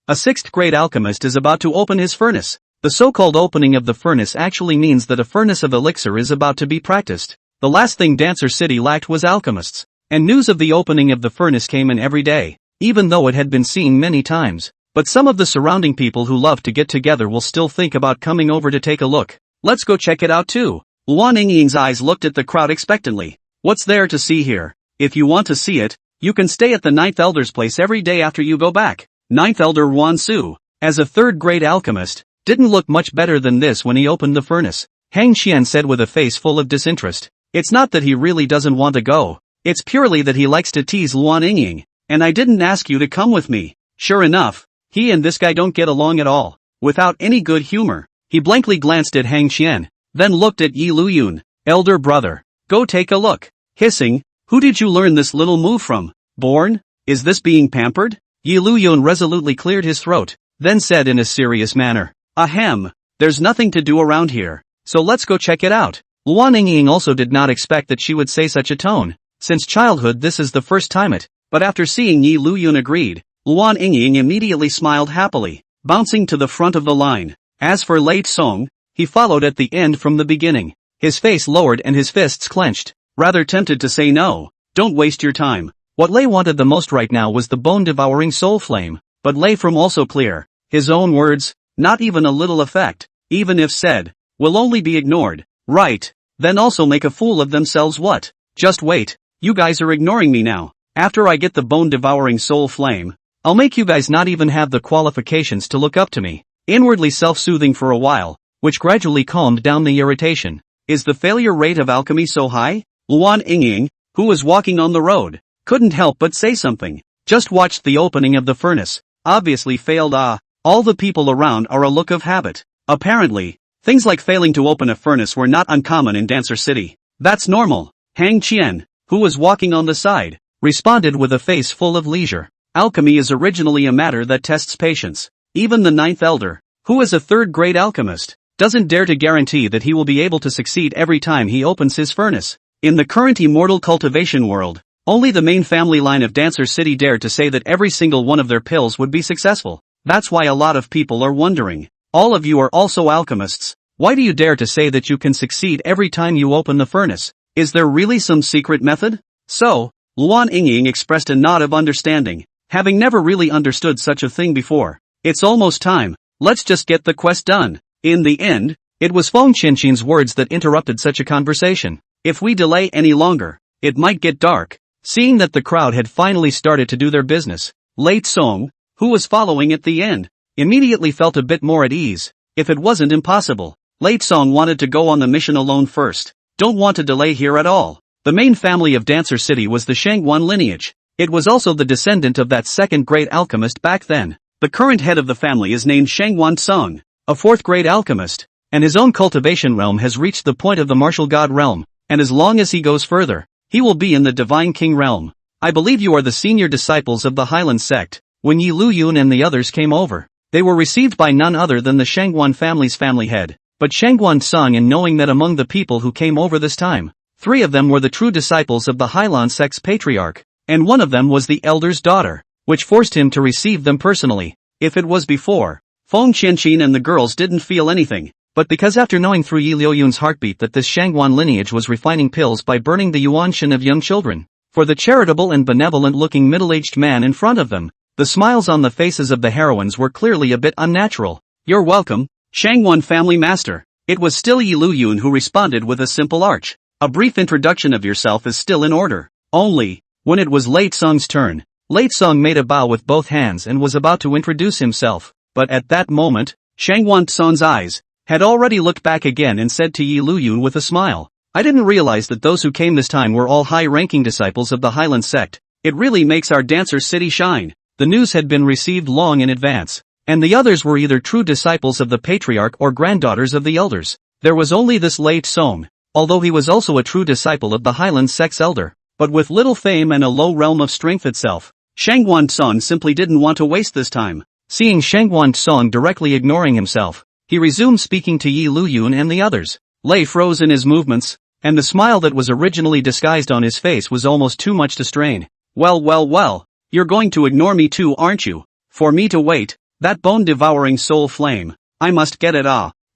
S1: A 6th grade alchemist is about to open his furnace. The so-called opening of the furnace actually means that a furnace of elixir is about to be practiced. The last thing Dancer City lacked was alchemists. And news of the opening of the furnace came in every day, even though it had been seen many times. But some of the surrounding people who love to get together will still think about coming over to take a look. Let's go check it out too. Luan Yingying's eyes looked at the crowd expectantly. What's there to see here? If you want to see it, you can stay at the 9th Elder's place every day after you go back. 9th Elder Wan Su, as a 3rd grade alchemist, didn't look much better than this when he opened the furnace. Hang Qian said with a face full of disinterest. It's not that he really doesn't want to go. It's purely that he likes to tease Luan Yingying. And I didn't ask you to come with me. Sure enough, he and this guy don't get along at all. Without any good humor, he blankly glanced at Hang Qian, then looked at Liuyun. Elder brother, go take a look. Hissing, who did you learn this little move from? Born? Is this being pampered? Liuyun resolutely cleared his throat, then said in a serious manner. Ahem, there's nothing to do around here, so let's go check it out. Luan Yingying also did not expect that she would say such a tone. Since childhood this is the first time but after seeing Liuyun agreed, Luan Yingying immediately smiled happily, bouncing to the front of the line. As for Lei Tsong, he followed at the end from the beginning. His face lowered and his fists clenched, rather tempted to say no, don't waste your time. What Lei wanted the most right now was the bone-devouring soul flame, but Lei from also clear. His own words, not even a little effect, even if said, will only be ignored. Right, then also make a fool of themselves what? Just wait. You guys are ignoring me now. After I get the bone-devouring soul flame, I'll make you guys not even have the qualifications to look up to me. Inwardly self-soothing for a while, which gradually calmed down the irritation. Is the failure rate of alchemy so high? Luan Yingying, who was walking on the road, couldn't help but say something. Just watched the opening of the furnace. Obviously failed. All the people around are a look of habit. Apparently, things like failing to open a furnace were not uncommon in Dancer City. That's normal. Hang Qian, who was walking on the side, responded with a face full of leisure. Alchemy is originally a matter that tests patience. Even the ninth elder, who is a third-grade alchemist, doesn't dare to guarantee that he will be able to succeed every time he opens his furnace. In the current immortal cultivation world, only the main family line of Dancer City dared to say that every single one of their pills would be successful. That's why a lot of people are wondering. All of you are also alchemists. Why do you dare to say that you can succeed every time you open the furnace? Is there really some secret method? So, Luan Yingying expressed a nod of understanding, having never really understood such a thing before. It's almost time. Let's just get the quest done. In the end, it was Feng Qianqin's words that interrupted such a conversation. If we delay any longer, it might get dark. Seeing that the crowd had finally started to do their business, Lei Song, who was following at the end, immediately felt a bit more at ease. If it wasn't impossible, Lei Song wanted to go on the mission alone first. Don't want to delay here at all. The main family of Dancer City was the Shangguan lineage. It was also the descendant of that second-grade alchemist back then. The current head of the family is named Shangguan Song, a fourth-grade alchemist, and his own cultivation realm has reached the point of the martial god realm, and as long as he goes further, he will be in the divine king realm. I believe you are the senior disciples of the Hyland Sect. When Liuyun and the others came over, they were received by none other than the Shangguan family's family head. But Shangguan Song, and knowing that among the people who came over this time, 3 of them were the true disciples of the Hyland Sect's patriarch, and one of them was the elder's daughter, which forced him to receive them personally. If it was before, Feng Qianqin and the girls didn't feel anything, but because after knowing through Liuyun's heartbeat that this Shangguan lineage was refining pills by burning the yuanshan of young children, for the charitable and benevolent-looking middle-aged man in front of them, the smiles on the faces of the heroines were clearly a bit unnatural. You're welcome, Shangguan family master. It was still Liuyun who responded with a simple arch. A brief introduction of yourself is still in order. Only, when it was Lei Song's turn, Lei Song made a bow with both hands and was about to introduce himself, but at that moment, Shangguan Song's eyes had already looked back again and said to Liuyun with a smile, I didn't realize that those who came this time were all high-ranking disciples of the Hyland Sect. It really makes our Dancer City shine. The news had been received long in advance, and the others were either true disciples of the patriarch or granddaughters of the elders. There was only this Lei Song, although he was also a true disciple of the Hyland Sect's elder, but with little fame and a low realm of strength itself. Shangguan Song simply didn't want to waste this time. Seeing Shangguan Song directly ignoring himself, he resumed speaking to Liuyun and the others. Lei froze in his movements, and the smile that was originally disguised on his face was almost too much to strain. Well, you're going to ignore me too, aren't you? For me to wait, that bone-devouring soul flame, I must get it.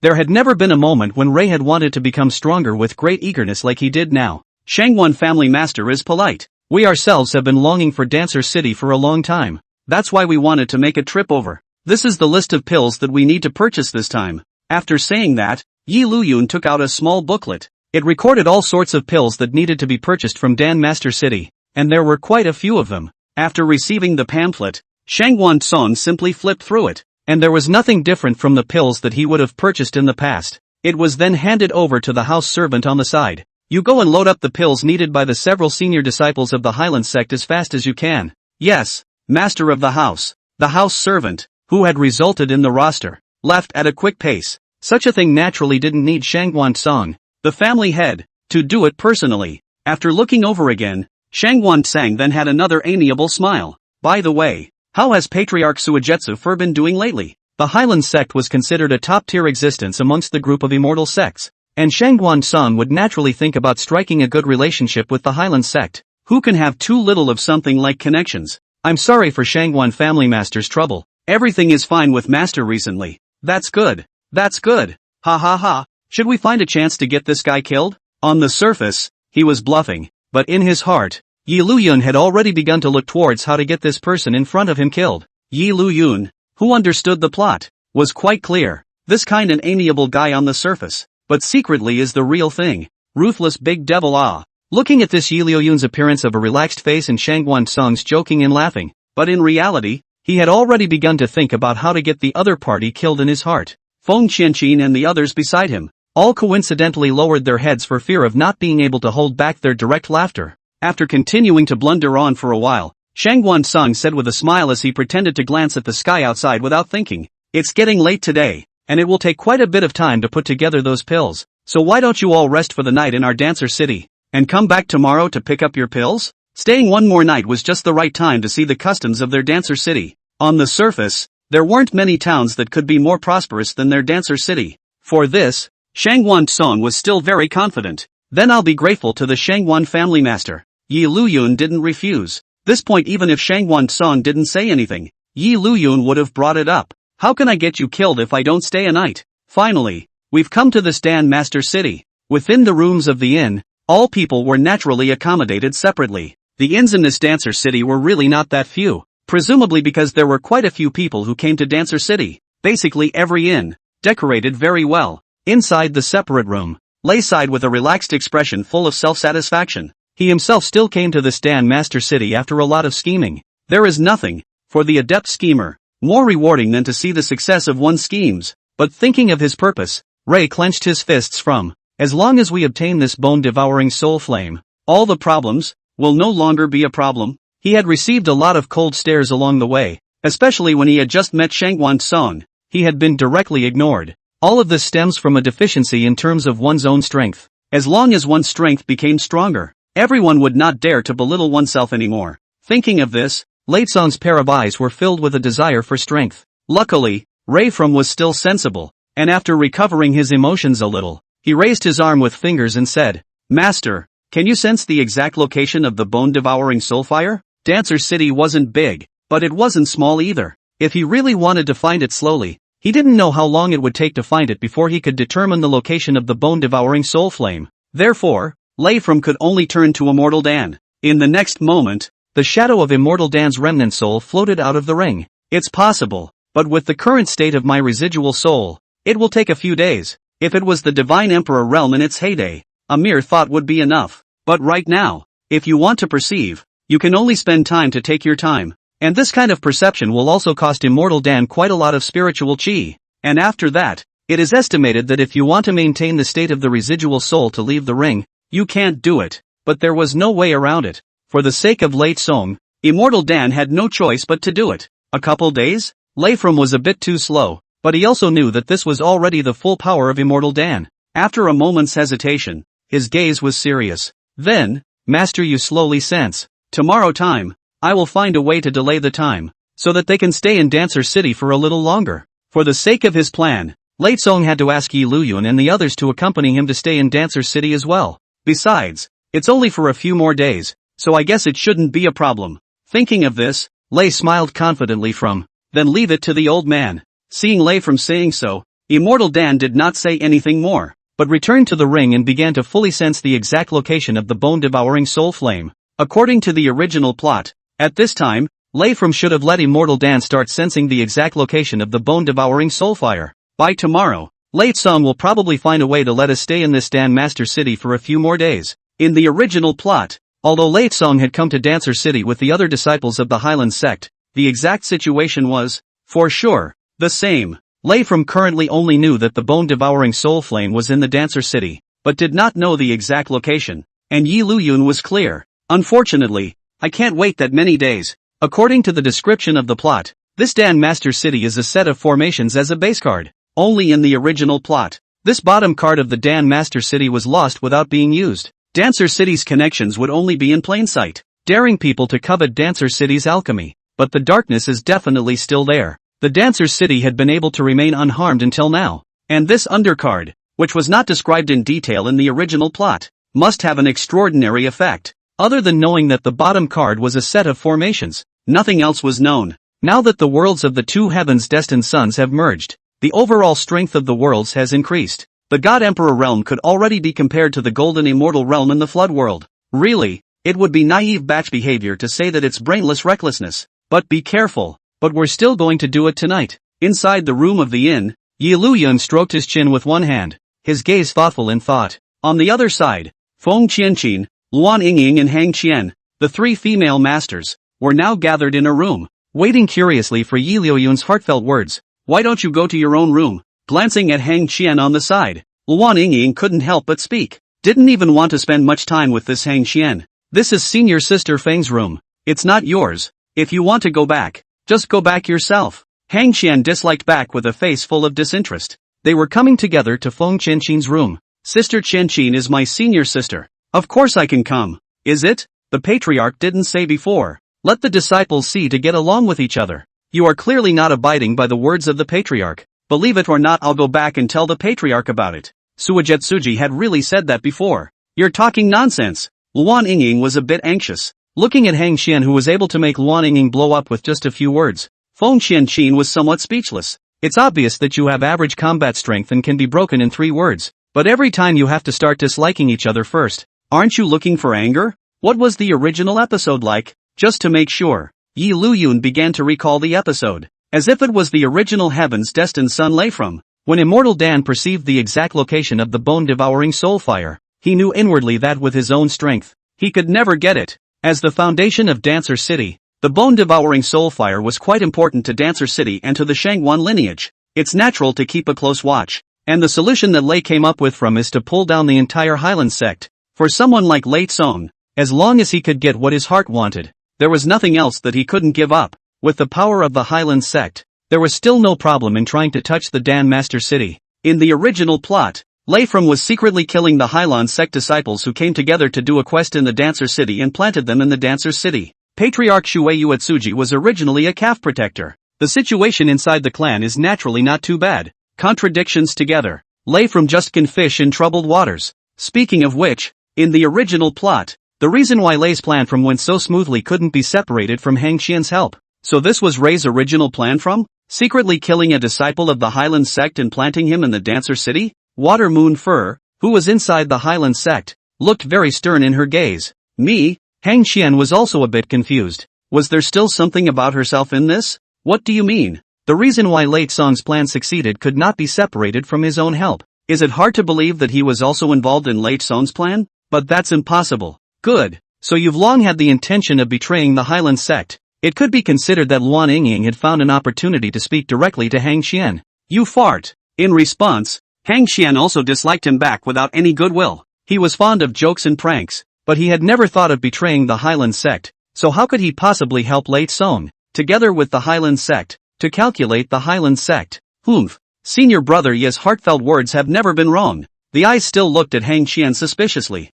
S1: There had never been a moment when Ray had wanted to become stronger with great eagerness like he did now. Shangguan family master is polite. We ourselves have been longing for Dancer City for a long time. That's why we wanted to make a trip over. This is the list of pills that we need to purchase this time. After saying that, Liuyun took out a small booklet. It recorded all sorts of pills that needed to be purchased from Dan Master City, and there were quite a few of them. After receiving the pamphlet, Shangguan Song simply flipped through it, and there was nothing different from the pills that he would have purchased in the past. It was then handed over to the house servant on the side. You go and load up the pills needed by the several senior disciples of the Hyland Sect as fast as you can. Yes, master of the house. The house servant, who had resulted in the roster, left at a quick pace. Such a thing naturally didn't need Shangguan Song, the family head, to do it personally. After looking over again, Shangguan Song then had another amiable smile. By the way, how has Patriarch Suijetsu Fer been doing lately? The Hyland Sect was considered a top-tier existence amongst the group of immortal sects, and Shangguan Song would naturally think about striking a good relationship with the Hyland Sect. Who can have too little of something like connections? I'm sorry for Shangguan family master's trouble. Everything is fine with master recently. That's good. Ha. Should we find a chance to get this guy killed? On the surface, he was bluffing, but in his heart, Liuyun had already begun to look towards how to get this person in front of him killed. Liuyun, who understood the plot, was quite clear. This kind and amiable guy on the surface, but secretly is the real thing. Ruthless big devil. Looking at this, Liuyun's appearance of a relaxed face and Shangwan Song's joking and laughing, but in reality, he had already begun to think about how to get the other party killed in his heart. Feng Qianqin and the others beside him all coincidentally lowered their heads for fear of not being able to hold back their direct laughter. After continuing to blunder on for a while, Shangwan Song said with a smile as he pretended to glance at the sky outside without thinking, "It's getting late today, and it will take quite a bit of time to put together those pills, so why don't you all rest for the night in our dancer city, and come back tomorrow to pick up your pills?" Staying one more night was just the right time to see the customs of their dancer city. On the surface, there weren't many towns that could be more prosperous than their dancer city. For this, Shangwan Song was still very confident. "Then I'll be grateful to the Shangwan family master." Liuyun didn't refuse. This point, even if Shangwan Song didn't say anything, Liuyun would have brought it up. "How can I get you killed if I don't stay a night?" Finally, we've come to the Stand Master City. Within the rooms of the inn, all people were naturally accommodated separately. The inns in this dancer city were really not that few, presumably because there were quite a few people who came to Dancer City. Basically every inn, decorated very well. Inside the separate room, Lei sighed with a relaxed expression full of self-satisfaction. He himself still came to the Stand Master City after a lot of scheming. There is nothing, for the adept schemer, more rewarding than to see the success of one's schemes. But thinking of his purpose, Ray clenched his fists from, "As long as we obtain this bone-devouring soul flame, all the problems will no longer be a problem." He had received a lot of cold stares along the way, especially when he had just met Shangwan Song. He had been directly ignored. All of this stems from a deficiency in terms of one's own strength. As long as one's strength became stronger, everyone would not dare to belittle oneself anymore. Thinking of this, Leitsong's pair of eyes were filled with a desire for strength. Luckily, Rayfrom was still sensible, and after recovering his emotions a little, he raised his arm with fingers and said, "Master, can you sense the exact location of the bone-devouring soulfire?" Dancer City wasn't big, but it wasn't small either. If he really wanted to find it slowly, he didn't know how long it would take to find it before he could determine the location of the bone-devouring soul flame. Therefore, Leifram could only turn to Immortal Dan. In the next moment, the shadow of Immortal Dan's remnant soul floated out of the ring. "It's possible, but with the current state of my residual soul, it will take a few days. If it was the Divine Emperor realm in its heyday, a mere thought would be enough. But right now, if you want to perceive, you can only spend time to take your time. And this kind of perception will also cost Immortal Dan quite a lot of spiritual chi. And after that, it is estimated that if you want to maintain the state of the residual soul to leave the ring, you can't do it." But there was no way around it. For the sake of Lei Song, Immortal Dan had no choice but to do it. A couple days? Leifram was a bit too slow, but he also knew that this was already the full power of Immortal Dan. After a moment's hesitation, his gaze was serious. "Then, Master, you slowly sense. Tomorrow time, I will find a way to delay the time, so that they can stay in Dancer City for a little longer." For the sake of his plan, Leitsong had to ask Liuyun and the others to accompany him to stay in Dancer City as well. Besides, it's only for a few more days, so I guess it shouldn't be a problem. Thinking of this, Lei smiled confidently from, "Then leave it to the old man." Seeing Lei from saying so, Immortal Dan did not say anything more, but returned to the ring and began to fully sense the exact location of the bone-devouring soul flame. According to the original plot, at this time, Leifram should have let Immortal Dan start sensing the exact location of the bone-devouring soulfire. By tomorrow, Leitsong will probably find a way to let us stay in this Dan Master City for a few more days. In the original plot, although Leitsong had come to Dancer City with the other disciples of the Hyland Sect, the exact situation was, for sure, the same. Leifram currently only knew that the bone-devouring soul flame was in the Dancer City, but did not know the exact location, and Liuyun was clear. "Unfortunately, I can't wait that many days." According to the description of the plot, this Dan Master City is a set of formations as a base card. Only in the original plot, this bottom card of the Dan Master City was lost without being used. Dancer City's connections would only be in plain sight, daring people to covet Dancer City's alchemy. But the darkness is definitely still there. The Dancer City had been able to remain unharmed until now. And this undercard, which was not described in detail in the original plot, must have an extraordinary effect. Other than knowing that the bottom card was a set of formations, nothing else was known. Now that the worlds of the two heavens destined sons have merged, the overall strength of the worlds has increased. The God Emperor realm could already be compared to the Golden Immortal realm in the Flood world. Really, it would be naive batch behavior to say that it's brainless recklessness. But be careful. But we're still going to do it tonight. Inside the room of the inn, Liuyun stroked his chin with one hand, his gaze thoughtful in thought. On the other side, Feng Qianqin, Luan Yingying and Hang Qian, the three female masters, were now gathered in a room, waiting curiously for Yi Liuyun's heartfelt words. Why don't you go to your own room? Glancing at Hang Qian on the side, Luan Yingying couldn't help but speak. Didn't even want to spend much time with this Hang Qian. This is senior sister Feng's room. It's not yours. If you want to go back, just go back yourself. Hang Qian disliked back with a face full of disinterest. They were coming together to Feng Qianqin's room. Sister Qianqin is my senior sister. Of course I can come. Is it? The patriarch didn't say before. Let the disciples see to get along with each other. You are clearly not abiding by the words of the patriarch. Believe it or not, I'll go back and tell the patriarch about it. Suijetsuji had really said that before. You're talking nonsense. Luan Yingying was a bit anxious. Looking at Hang Qian, who was able to make Luan Yingying blow up with just a few words, Feng Qianqin was somewhat speechless. It's obvious that you have average combat strength and can be broken in 3 words. But every time you have to start disliking each other first. Aren't you looking for anger? What was the original episode like? Just to make sure, Yi Liuyun began to recall the episode, as if it was the original Heaven's Destined Son lay from. When Immortal Dan perceived the exact location of the bone-devouring soul fire, he knew inwardly that with his own strength, he could never get it. As the foundation of Dancer City, the bone-devouring soul fire was quite important to Dancer City and to the Shangwan lineage. It's natural to keep a close watch, and the solution that Lei came up with from is to pull down the entire Hyland Sect. For someone like Lei Song, as long as he could get what his heart wanted, there was nothing else that he couldn't give up. With the power of the Hyland Sect, there was still no problem in trying to touch the Dan Master City. In the original plot, Lei From was secretly killing the Hyland Sect disciples who came together to do a quest in the Dancer City and planted them in the Dancer City. Patriarch Shuei Uetsuji was originally a calf protector. The situation inside the clan is naturally not too bad. Contradictions together. Lei From just can fish in troubled waters. Speaking of which, in the original plot, the reason why Lei's plan from went so smoothly couldn't be separated from Hang Qian's help. So this was Rei's original plan from? Secretly killing a disciple of the Hyland Sect and planting him in the Dancer City? Water Moon Fur, who was inside the Hyland Sect, looked very stern in her gaze. Me? Hang Qian was also a bit confused. Was there still something about herself in this? What do you mean? The reason why Lei Song's plan succeeded could not be separated from his own help. Is it hard to believe that he was also involved in Lei Song's plan? But that's impossible. Good. So you've long had the intention of betraying the Hyland Sect. It could be considered that Luan Yingying had found an opportunity to speak directly to Hang Qian. You fart. In response, Hang Qian also disliked him back without any goodwill. He was fond of jokes and pranks, but he had never thought of betraying the Hyland Sect, so how could he possibly help Lei Song, together with the Hyland Sect, to calculate the Hyland Sect? Humph. Senior brother Ye's heartfelt words have never been wrong. The eyes still looked at Hang Qian suspiciously.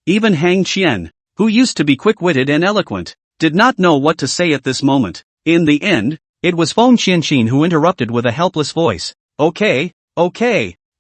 S1: Even Hang Qian, who used to be quick-witted and eloquent, did not know what to say at this moment. In the end, it was Feng Qianqin who interrupted with a helpless voice. Okay.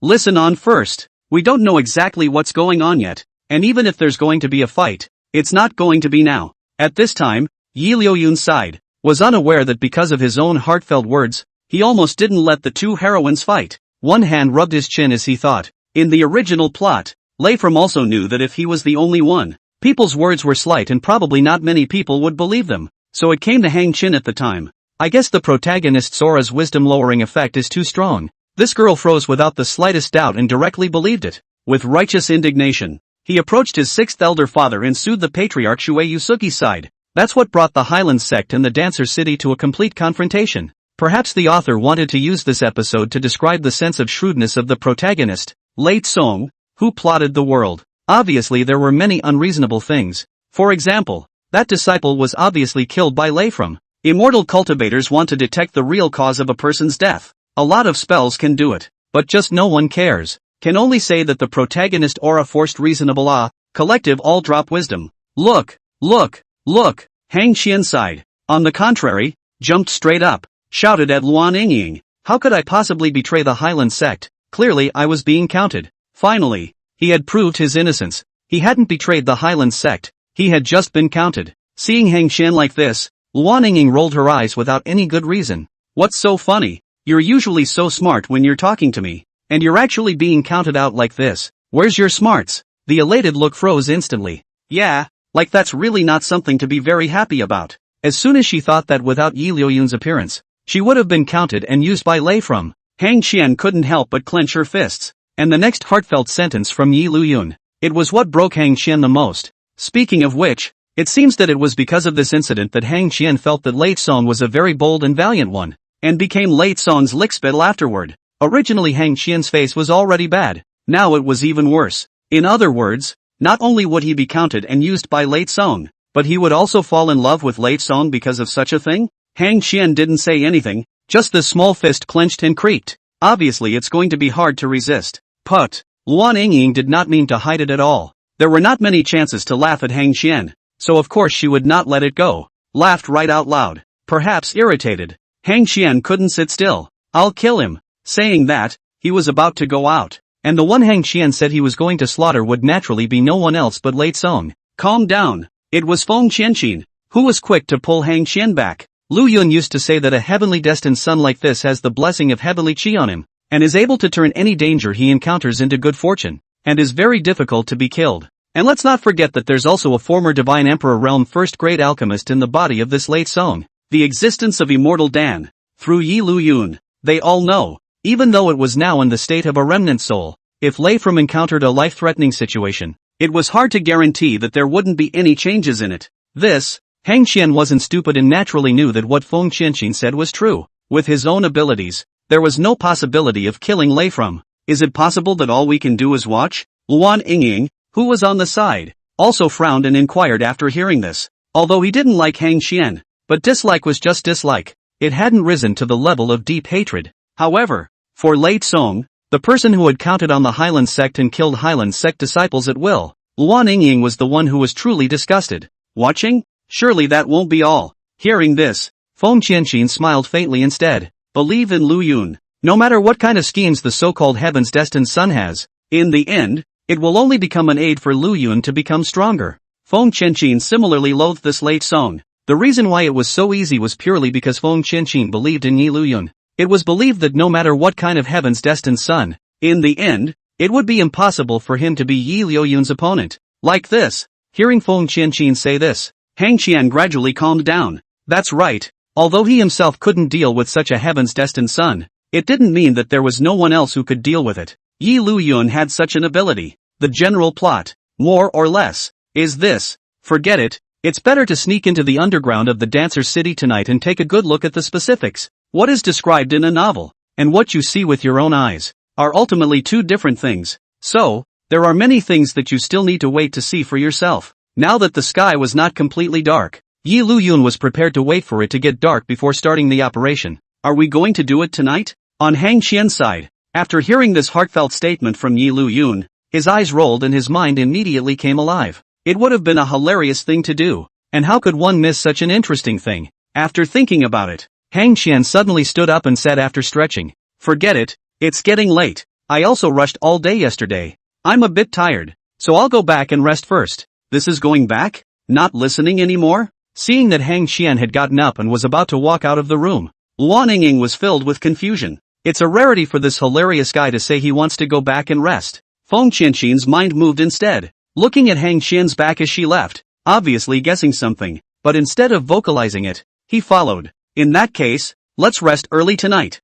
S1: Listen on first. We don't know exactly what's going on yet, and even if there's going to be a fight, it's not going to be now. At this time, Yi Liuyun sighed, was unaware that because of his own heartfelt words, he almost didn't let the two heroines fight. One hand rubbed his chin as he thought. In the original plot, Lei From also knew that if he was the only one, people's words were slight and probably not many people would believe them, so it came to Hang Qian at the time. I guess the protagonist Sora's wisdom-lowering effect is too strong. This girl froze without the slightest doubt and directly believed it. With righteous indignation, he approached his 6th elder father and sued the patriarch Shuei Yusugi's side. That's what brought the Hyland Sect and the Dancer City to a complete confrontation. Perhaps the author wanted to use this episode to describe the sense of shrewdness of the protagonist, Lei Song, who plotted the world. Obviously there were many unreasonable things. For example, that disciple was obviously killed by Lei From. Immortal cultivators want to detect the real cause of a person's death. A lot of spells can do it, but just no one cares. Can only say that the protagonist aura forced reasonable collective all drop wisdom. Look. Hang Qian sighed. On the contrary, jumped straight up, shouted at Luan Yingying. How could I possibly betray the Hyland Sect? Clearly I was being counted. Finally, he had proved his innocence. He hadn't betrayed the Hyland Sect, he had just been counted. Seeing Hang Qian like this, Luan Yingying rolled her eyes without any good reason. What's so funny? You're usually so smart when you're talking to me, and you're actually being counted out like this. Where's your smarts? The elated look froze instantly. Yeah, like that's really not something to be very happy about. As soon as she thought that without Yi Liuyun's appearance, she would have been counted and used by Lei From, Hang Qian couldn't help but clench her fists. And the next heartfelt sentence from Yi Liuyun. It was what broke Hang Qian the most. Speaking of which, it seems that it was because of this incident that Hang Qian felt that Lei Song was a very bold and valiant one, and became Lei Song's lickspittle afterward. Originally Hang Qian's face was already bad, now it was even worse. In other words, not only would he be counted and used by Lei Song, but he would also fall in love with Lei Song because of such a thing? Hang Qian didn't say anything, just the small fist clenched and creaked. Obviously it's going to be hard to resist. But Luan Yingying did not mean to hide it at all. There were not many chances to laugh at Hang Qian, so of course she would not let it go. Laughed right out loud. Perhaps irritated. Hang Qian couldn't sit still. I'll kill him. Saying that, he was about to go out. And the one Hang Qian said he was going to slaughter would naturally be no one else but Lei Song. Calm down. It was Feng Qianqin, who was quick to pull Hang Qian back. Liuyun used to say that a heavenly destined son like this has the blessing of heavenly qi on him, and is able to turn any danger he encounters into good fortune, and is very difficult to be killed. And let's not forget that there's also a former divine emperor realm first great alchemist in the body of this Lei Song. The existence of immortal Dan, through Yi Liuyun, they all know, even though it was now in the state of a remnant soul. If Lei From encountered a life-threatening situation, it was hard to guarantee that there wouldn't be any changes in it. This, Hang Qian wasn't stupid and naturally knew that what Feng Qianqin said was true. With his own abilities, there was no possibility of killing Lei From. Is it possible that all we can do is watch? Luan Yingying, who was on the side, also frowned and inquired after hearing this. Although he didn't like Hang Qian, but dislike was just dislike. It hadn't risen to the level of deep hatred. However, for Lei Song, the person who had counted on the Hyland Sect and killed Hyland Sect disciples at will, Luan Yingying was the one who was truly disgusted. Watching? Surely that won't be all. Hearing this, Feng Qianqin smiled faintly instead. Believe in Liuyun. No matter what kind of schemes the so-called heaven's destined son has, in the end, it will only become an aid for Liuyun to become stronger. Feng Qianqin similarly loathed this Lei Song. The reason why it was so easy was purely because Feng Qianqin believed in Yi Liuyun. It was believed that no matter what kind of heaven's destined son, in the end, it would be impossible for him to be Yi Liuyun's opponent. Like this. Hearing Feng Qianqin say this, Hang Qian gradually calmed down. That's right. Although he himself couldn't deal with such a heaven's destined son, it didn't mean that there was no one else who could deal with it. Yi Liuyun had such an ability. The general plot, more or less, is this. Forget it. It's better to sneak into the underground of the Dancer City tonight and take a good look at the specifics. What is described in a novel, and what you see with your own eyes, are ultimately two different things. So, there are many things that you still need to wait to see for yourself. Now that the sky was not completely dark, Yi Liuyun was prepared to wait for it to get dark before starting the operation. Are we going to do it tonight? On Hang Qian's side, after hearing this heartfelt statement from Yi Liuyun, his eyes rolled and his mind immediately came alive. It would have been a hilarious thing to do, and how could one miss such an interesting thing? After thinking about it, Hang Qian suddenly stood up and said after stretching, forget it, it's getting late. I also rushed all day yesterday. I'm a bit tired, so I'll go back and rest first. This is going back? Not listening anymore? Seeing that Hang Qian had gotten up and was about to walk out of the room, Luan Yingying was filled with confusion. It's a rarity for this hilarious guy to say he wants to go back and rest. Feng Qianqin's mind moved instead, looking at Hang Qian's back as she left, obviously guessing something, but instead of vocalizing it, he followed. In that case, let's rest early tonight.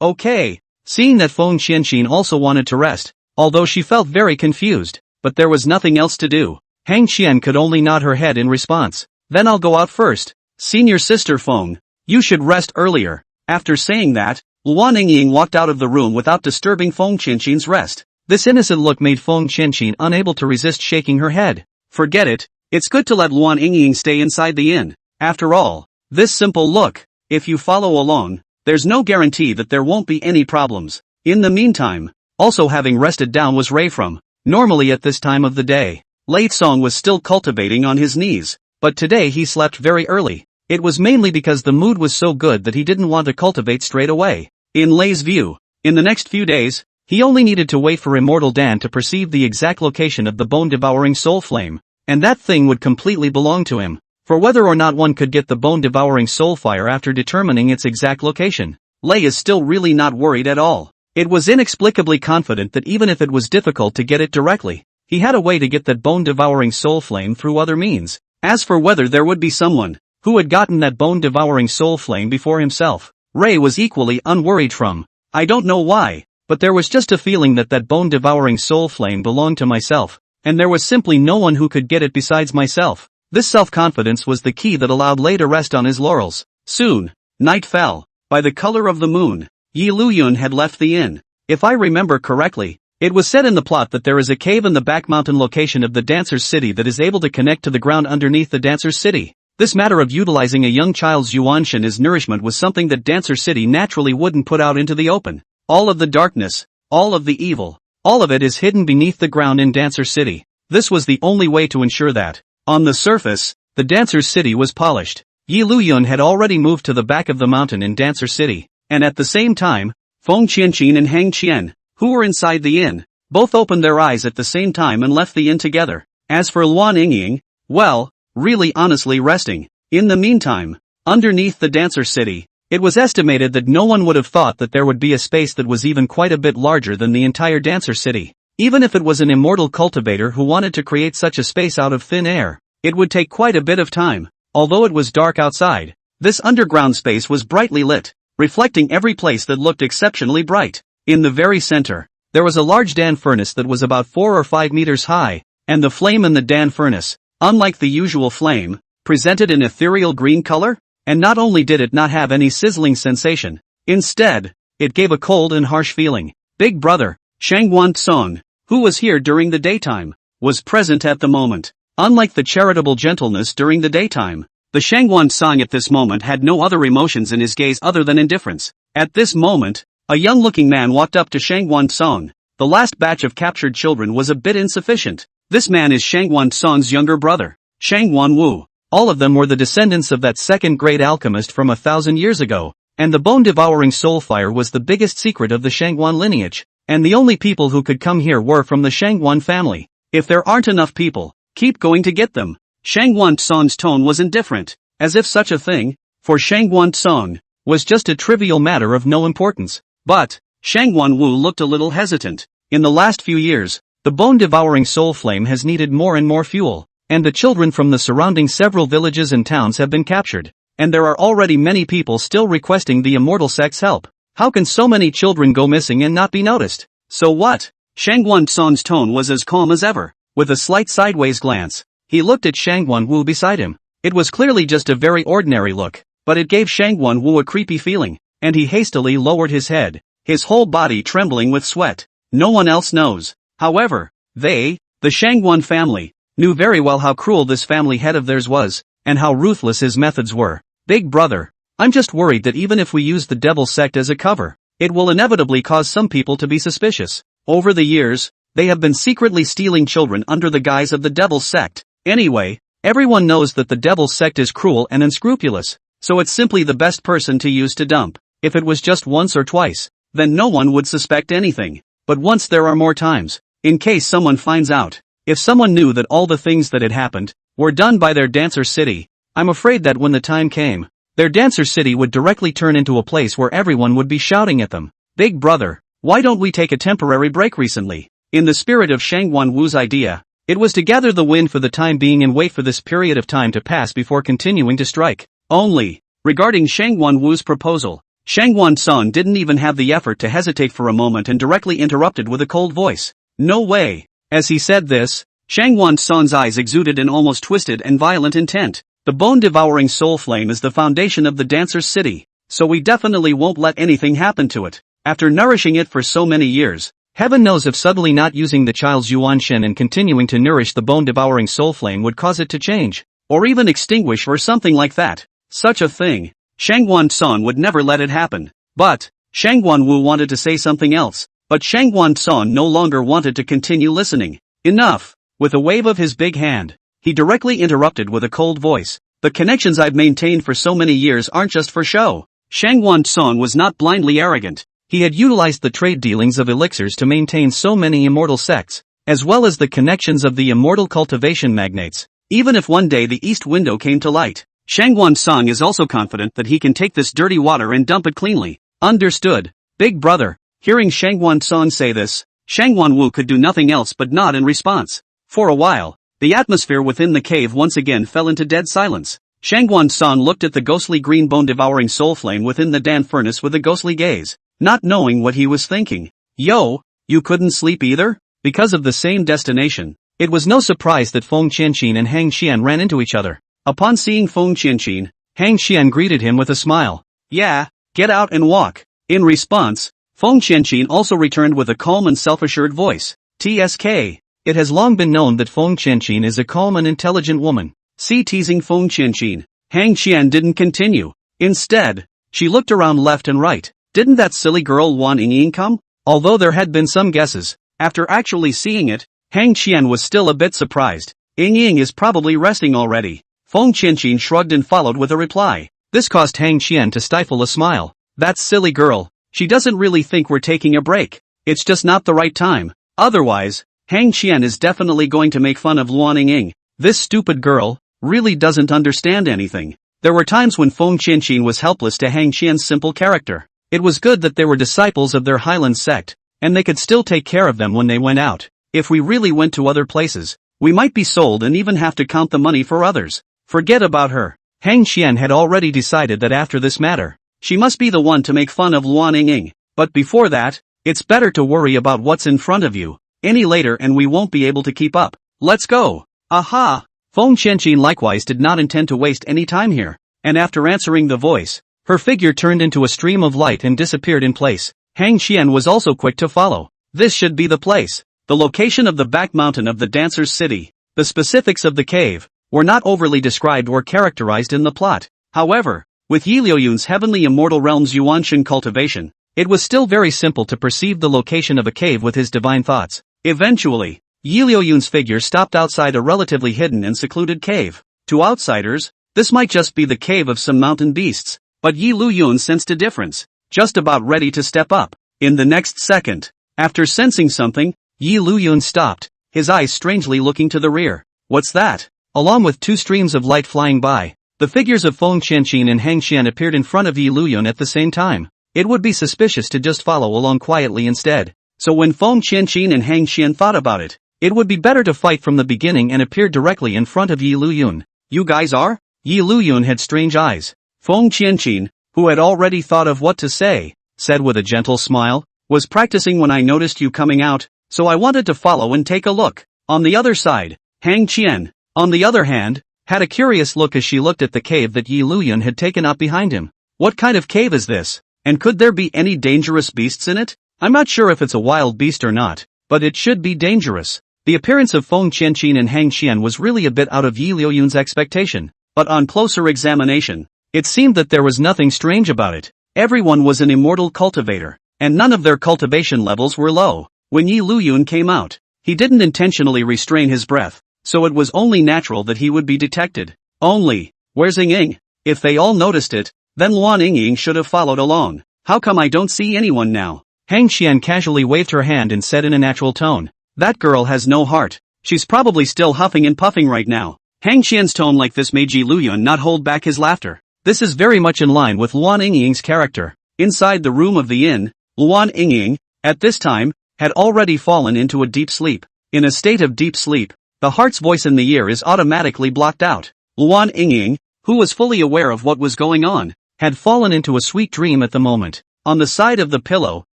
S1: Okay. Seeing that Feng Qianqin also wanted to rest, although she felt very confused, but there was nothing else to do. Hang Qian could only nod her head in response. Then I'll go out first. Senior sister Feng, you should rest earlier. After saying that, Luan Yingying walked out of the room without disturbing Feng Qianqin's rest. This innocent look made Feng Qianqin unable to resist shaking her head. Forget it. It's good to let Luan Yingying stay inside the inn. After all, this simple look, if you follow along, there's no guarantee that there won't be any problems. In the meantime, also having rested down was Ray From. Normally at this time of the day, Lei Song was still cultivating on his knees, but today he slept very early. It was mainly because the mood was so good that he didn't want to cultivate straight away. In Lei's view, in the next few days, he only needed to wait for Immortal Dan to perceive the exact location of the bone-devouring soul flame, and that thing would completely belong to him. For whether or not one could get the bone-devouring soul fire after determining its exact location, Lei is still really not worried at all. It was inexplicably confident that even if it was difficult to get it directly, he had a way to get that bone-devouring soul flame through other means. As for whether there would be someone who had gotten that bone-devouring soul flame before himself, Ray was equally unworried from. I don't know why, but there was just a feeling that that bone-devouring soul flame belonged to myself. and there was simply no one who could get it besides myself. This self-confidence was the key that allowed Lei to rest on his laurels. Soon, night fell. By the color of the moon, Liuyun had left the inn. If I remember correctly, it was said in the plot that there is a cave in the back mountain location of the dancer's city that is able to connect to the ground underneath the dancer's city. This matter of utilizing a young child's yuanshan as nourishment was something that dancer city naturally wouldn't put out into the open. All of the darkness, all of the evil, all of it is hidden beneath the ground in dancer city. This was the only way to ensure that, on the surface, the dancer's city was polished. Liuyun had already moved to the back of the mountain in dancer city, and at the same time, Feng Qianqin and Hang Qian, who were inside the inn, both opened their eyes at the same time and left the inn together. As for Luan Yingying, well, really honestly resting. In the meantime, underneath the dancer city, it was estimated that no one would have thought that there would be a space that was even quite a bit larger than the entire dancer city. Even if it was an immortal cultivator who wanted to create such a space out of thin air, it would take quite a bit of time. Although it was dark outside, this underground space was brightly lit, reflecting every place that looked exceptionally bright. In the very center, there was a large Dan furnace that was about 4 or 5 meters high, and the flame in the Dan furnace, unlike the usual flame, presented an ethereal green color, and not only did it not have any sizzling sensation, instead, it gave a cold and harsh feeling. Big brother, Shangguan Song, who was here during the daytime, was present at the moment. Unlike the charitable gentleness during the daytime, the Shangguan Song at this moment had no other emotions in his gaze other than indifference. At this moment, a young-looking man walked up to Shangguan Song. The last batch of captured children was a bit insufficient. This man is Shangguan Song's younger brother, Shangguan Wu. All of them were the descendants of that second-grade alchemist from 1,000 years ago, and the bone-devouring soul fire was the biggest secret of the Shangguan lineage, and the only people who could come here were from the Shangguan family. If there aren't enough people, keep going to get them. Shangguan Song's tone was indifferent, as if such a thing, for Shangguan Song, was just a trivial matter of no importance. But, Shangguan Wu looked a little hesitant. In the last few years, the bone-devouring soul flame has needed more and more fuel, and the children from the surrounding several villages and towns have been captured, and there are already many people still requesting the immortal sect's help. How can so many children go missing and not be noticed? So what? Shangguan Song's tone was as calm as ever. With a slight sideways glance, he looked at Shangguan Wu beside him. It was clearly just a very ordinary look, but it gave Shangguan Wu a creepy feeling, and he hastily lowered his head, his whole body trembling with sweat. No one else knows. However, they, the Shangguan family, knew very well how cruel this family head of theirs was, and how ruthless his methods were. Big brother, I'm just worried that even if we use the Devil Sect as a cover, it will inevitably cause some people to be suspicious. Over the years, they have been secretly stealing children under the guise of the Devil Sect. Anyway, everyone knows that the Devil Sect is cruel and unscrupulous, so it's simply the best person to use to dump. If it was just once or twice, then no one would suspect anything. But once there are more times, in case someone finds out, if someone knew that all the things that had happened were done by their dancer city, I'm afraid that when the time came, their dancer city would directly turn into a place where everyone would be shouting at them. Big brother, why don't we take a temporary break recently? In the spirit of Shangguan Wu's idea, it was to gather the wind for the time being and wait for this period of time to pass before continuing to strike. Only, regarding Shangguan Wu's proposal, Shangguan Song didn't even have the effort to hesitate for a moment and directly interrupted with a cold voice. No way. As he said this, Shangguan Song's eyes exuded an almost twisted and violent intent. The bone-devouring soul flame is the foundation of the dancer's city, so we definitely won't let anything happen to it. After nourishing it for so many years, heaven knows if suddenly not using the child's yuanshan and continuing to nourish the bone-devouring soul flame would cause it to change, or even extinguish or something like that. Such a thing, Shangguan Song would never let it happen. But, Shangguan Wu wanted to say something else, but Shangguan Song no longer wanted to continue listening. Enough! With a wave of his big hand, he directly interrupted with a cold voice. The connections I've maintained for so many years aren't just for show. Shangguan Song was not blindly arrogant. He had utilized the trade dealings of elixirs to maintain so many immortal sects, as well as the connections of the immortal cultivation magnates. Even if one day the east window came to light, Shangguan Song is also confident that he can take this dirty water and dump it cleanly. Understood, big brother. Hearing Shangguan Song say this, Shangguan Wu could do nothing else but nod in response. For a while, the atmosphere within the cave once again fell into dead silence. Shangguan Song looked at the ghostly green bone-devouring soul flame within the Dan furnace with a ghostly gaze, not knowing what he was thinking. Yo, you couldn't sleep either? Because of the same destination, It was no surprise that Feng Qianqin and Hang Xian ran into each other. Upon seeing Feng Qianqin, Hang Xian greeted him with a smile. Yeah, get out and walk. In response, Feng Qianqin also returned with a calm and self-assured voice. TSK. It has long been known that Feng Qianqin is a calm and intelligent woman. See teasing Feng Qianqin. Hang Xian didn't continue. Instead, she looked around left and right. Didn't that silly girl Wan Yingying come? Although there had been some guesses, after actually seeing it, Hang Xian was still a bit surprised. Yingying is probably resting already. Feng Qianqin shrugged and followed with a reply. This caused Hang Xian to stifle a smile. That silly girl. She doesn't really think we're taking a break. It's just not the right time. Otherwise, Hang Xian is definitely going to make fun of Luan Yingying. This stupid girl really doesn't understand anything. There were times when Feng Qianqin was helpless to Hang Xian's simple character. It was good that they were disciples of their Hyland Sect, and they could still take care of them when they went out. If we really went to other places, we might be sold and even have to count the money for others. Forget about her. Hang Xian had already decided that after this matter, she must be the one to make fun of Luan Yingying. But before that, it's better to worry about what's in front of you. Any later and we won't be able to keep up. Let's go. Aha! Feng Qianqin likewise did not intend to waste any time here, and after answering the voice, her figure turned into a stream of light and disappeared in place. Hang Xian was also quick to follow. This should be the place. The location of the back mountain of the dancer's city. The specifics of the cave were not overly described or characterized in the plot. However, with Liuyun's heavenly immortal realm's Yuanshan cultivation, it was still very simple to perceive the location of a cave with his divine thoughts. Eventually, Liuyun's figure stopped outside a relatively hidden and secluded cave. To outsiders, this might just be the cave of some mountain beasts, but Liuyun sensed a difference, just about ready to step up. In the next second, after sensing something, Liuyun stopped, his eyes strangely looking to the rear. What's that? Along with two streams of light flying by, the figures of Feng Qianqin and Hang Xian appeared in front of Liuyun at the same time. It would be suspicious to just follow along quietly instead. So when Feng Qianqin and Hang Xian thought about it, it would be better to fight from the beginning and appear directly in front of Liuyun. You guys are? Liuyun had strange eyes. Feng Qianqin, who had already thought of what to say, said with a gentle smile, was practicing when I noticed you coming out, so I wanted to follow and take a look. On the other side, Hang Qian, on the other hand, had a curious look as she looked at the cave that Liuyun had taken up behind him. What kind of cave is this? And could there be any dangerous beasts in it? I'm not sure if it's a wild beast or not, but it should be dangerous. The appearance of Feng Qianqin and Hang Xian was really a bit out of Liuyun's expectation, but on closer examination, it seemed that there was nothing strange about it. Everyone was an immortal cultivator, and none of their cultivation levels were low. When Liuyun came out, he didn't intentionally restrain his breath, so it was only natural that he would be detected. Only, where's Yingying? If they all noticed it, then Luan Yingying should have followed along. How come I don't see anyone now? Hang Xian casually waved her hand and said in a natural tone, that girl has no heart. She's probably still huffing and puffing right now. Hang Xian's tone like this made Liuyun not hold back his laughter. This is very much in line with Luan Yingying's character. Inside the room of the inn, Luan Yingying, at this time, had already fallen into a deep sleep. In a state of deep sleep, the heart's voice in the ear is automatically blocked out. Luan Yingying, who was fully aware of what was going on, had fallen into a sweet dream at the moment. On the side of the pillow,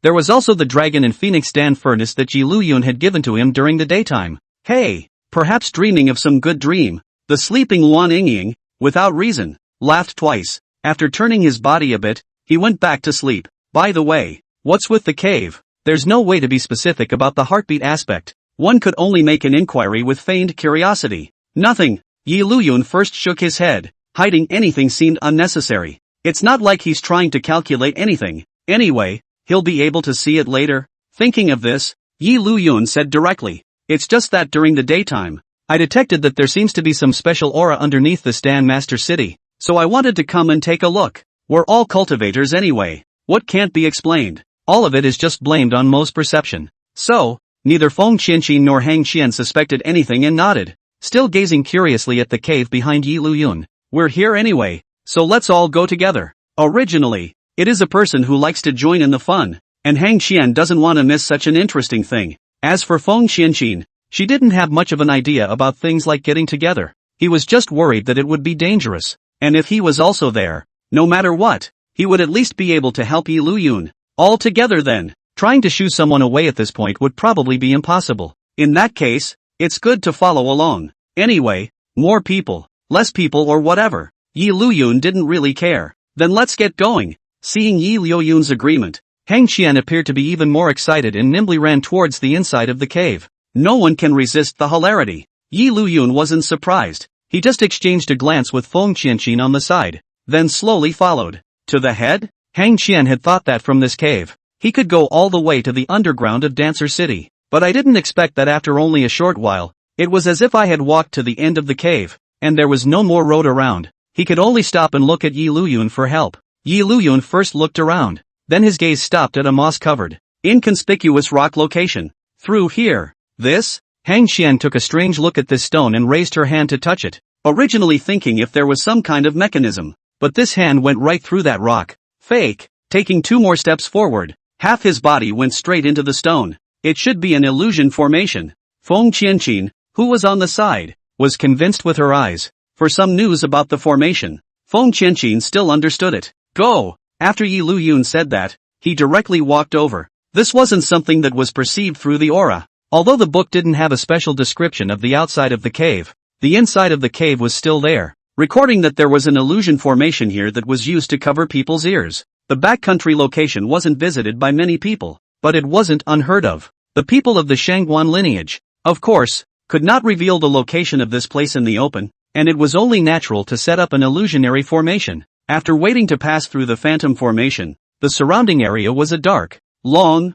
S1: there was also the dragon and phoenix Dan furnace that Liuyun had given to him during the daytime. Hey, perhaps dreaming of some good dream. The sleeping Luan Yingying, without reason, laughed twice. After turning his body a bit, he went back to sleep. By the way, what's with the cave? There's no way to be specific about the heartbeat aspect. One could only make an inquiry with feigned curiosity. Nothing. Liuyun first shook his head. Hiding anything seemed unnecessary. It's not like he's trying to calculate anything. Anyway, he'll be able to see it later. Thinking of this, Liuyun said directly, it's just that during the daytime, I detected that there seems to be some special aura underneath the Stan Master City, so I wanted to come and take a look. We're all cultivators anyway. What can't be explained? All of it is just blamed on Mo's perception. So, neither Feng Qianqin nor Hang Xian suspected anything and nodded, still gazing curiously at the cave behind Liuyun. We're here anyway, so let's all go together. Originally, it is a person who likes to join in the fun, and Hang Xian doesn't want to miss such an interesting thing. As for Feng Qianqin, she didn't have much of an idea about things like getting together. He was just worried that it would be dangerous, and if he was also there, no matter what, he would at least be able to help Liuyun. All together then, trying to shoo someone away at this point would probably be impossible. In that case, It's good to follow along. Anyway, more people, less people or whatever. Liuyun didn't really care. Then let's get going. Seeing Liuyun's agreement, Feng Qianqin appeared to be even more excited and nimbly ran towards the inside of the cave. No one can resist the hilarity. Liuyun wasn't surprised. He just exchanged a glance with Feng Qianqin on the side, then slowly followed. To the head? Feng Qianqin had thought that from this cave, he could go all the way to the underground of Dancer City. But I didn't expect that after only a short while. It was as if I had walked to the end of the cave, and there was no more road around. He could only stop and look at Liuyun for help. Liuyun first looked around, then his gaze stopped at a moss-covered, inconspicuous rock location. Through here. This? Feng Qianqin took a strange look at this stone and raised her hand to touch it, originally thinking if there was some kind of mechanism. But this hand went right through that rock. Fake. Taking 2 more steps forward, half his body went straight into the stone. It should be an illusion formation. Feng Qianqin, who was on the side, was convinced with her eyes. For some news about the formation. Feng Qianqin still understood it. Go! After Liuyun said that, he directly walked over. This wasn't something that was perceived through the aura. Although the book didn't have a special description of the outside of the cave, the inside of the cave was still there, recording that there was an illusion formation here that was used to cover people's ears. The backcountry location wasn't visited by many people, but it wasn't unheard of. The people of the Shangguan lineage, of course, could not reveal the location of this place in the open, and it was only natural to set up an illusionary formation. After waiting to pass through the phantom formation, the surrounding area was a dark, long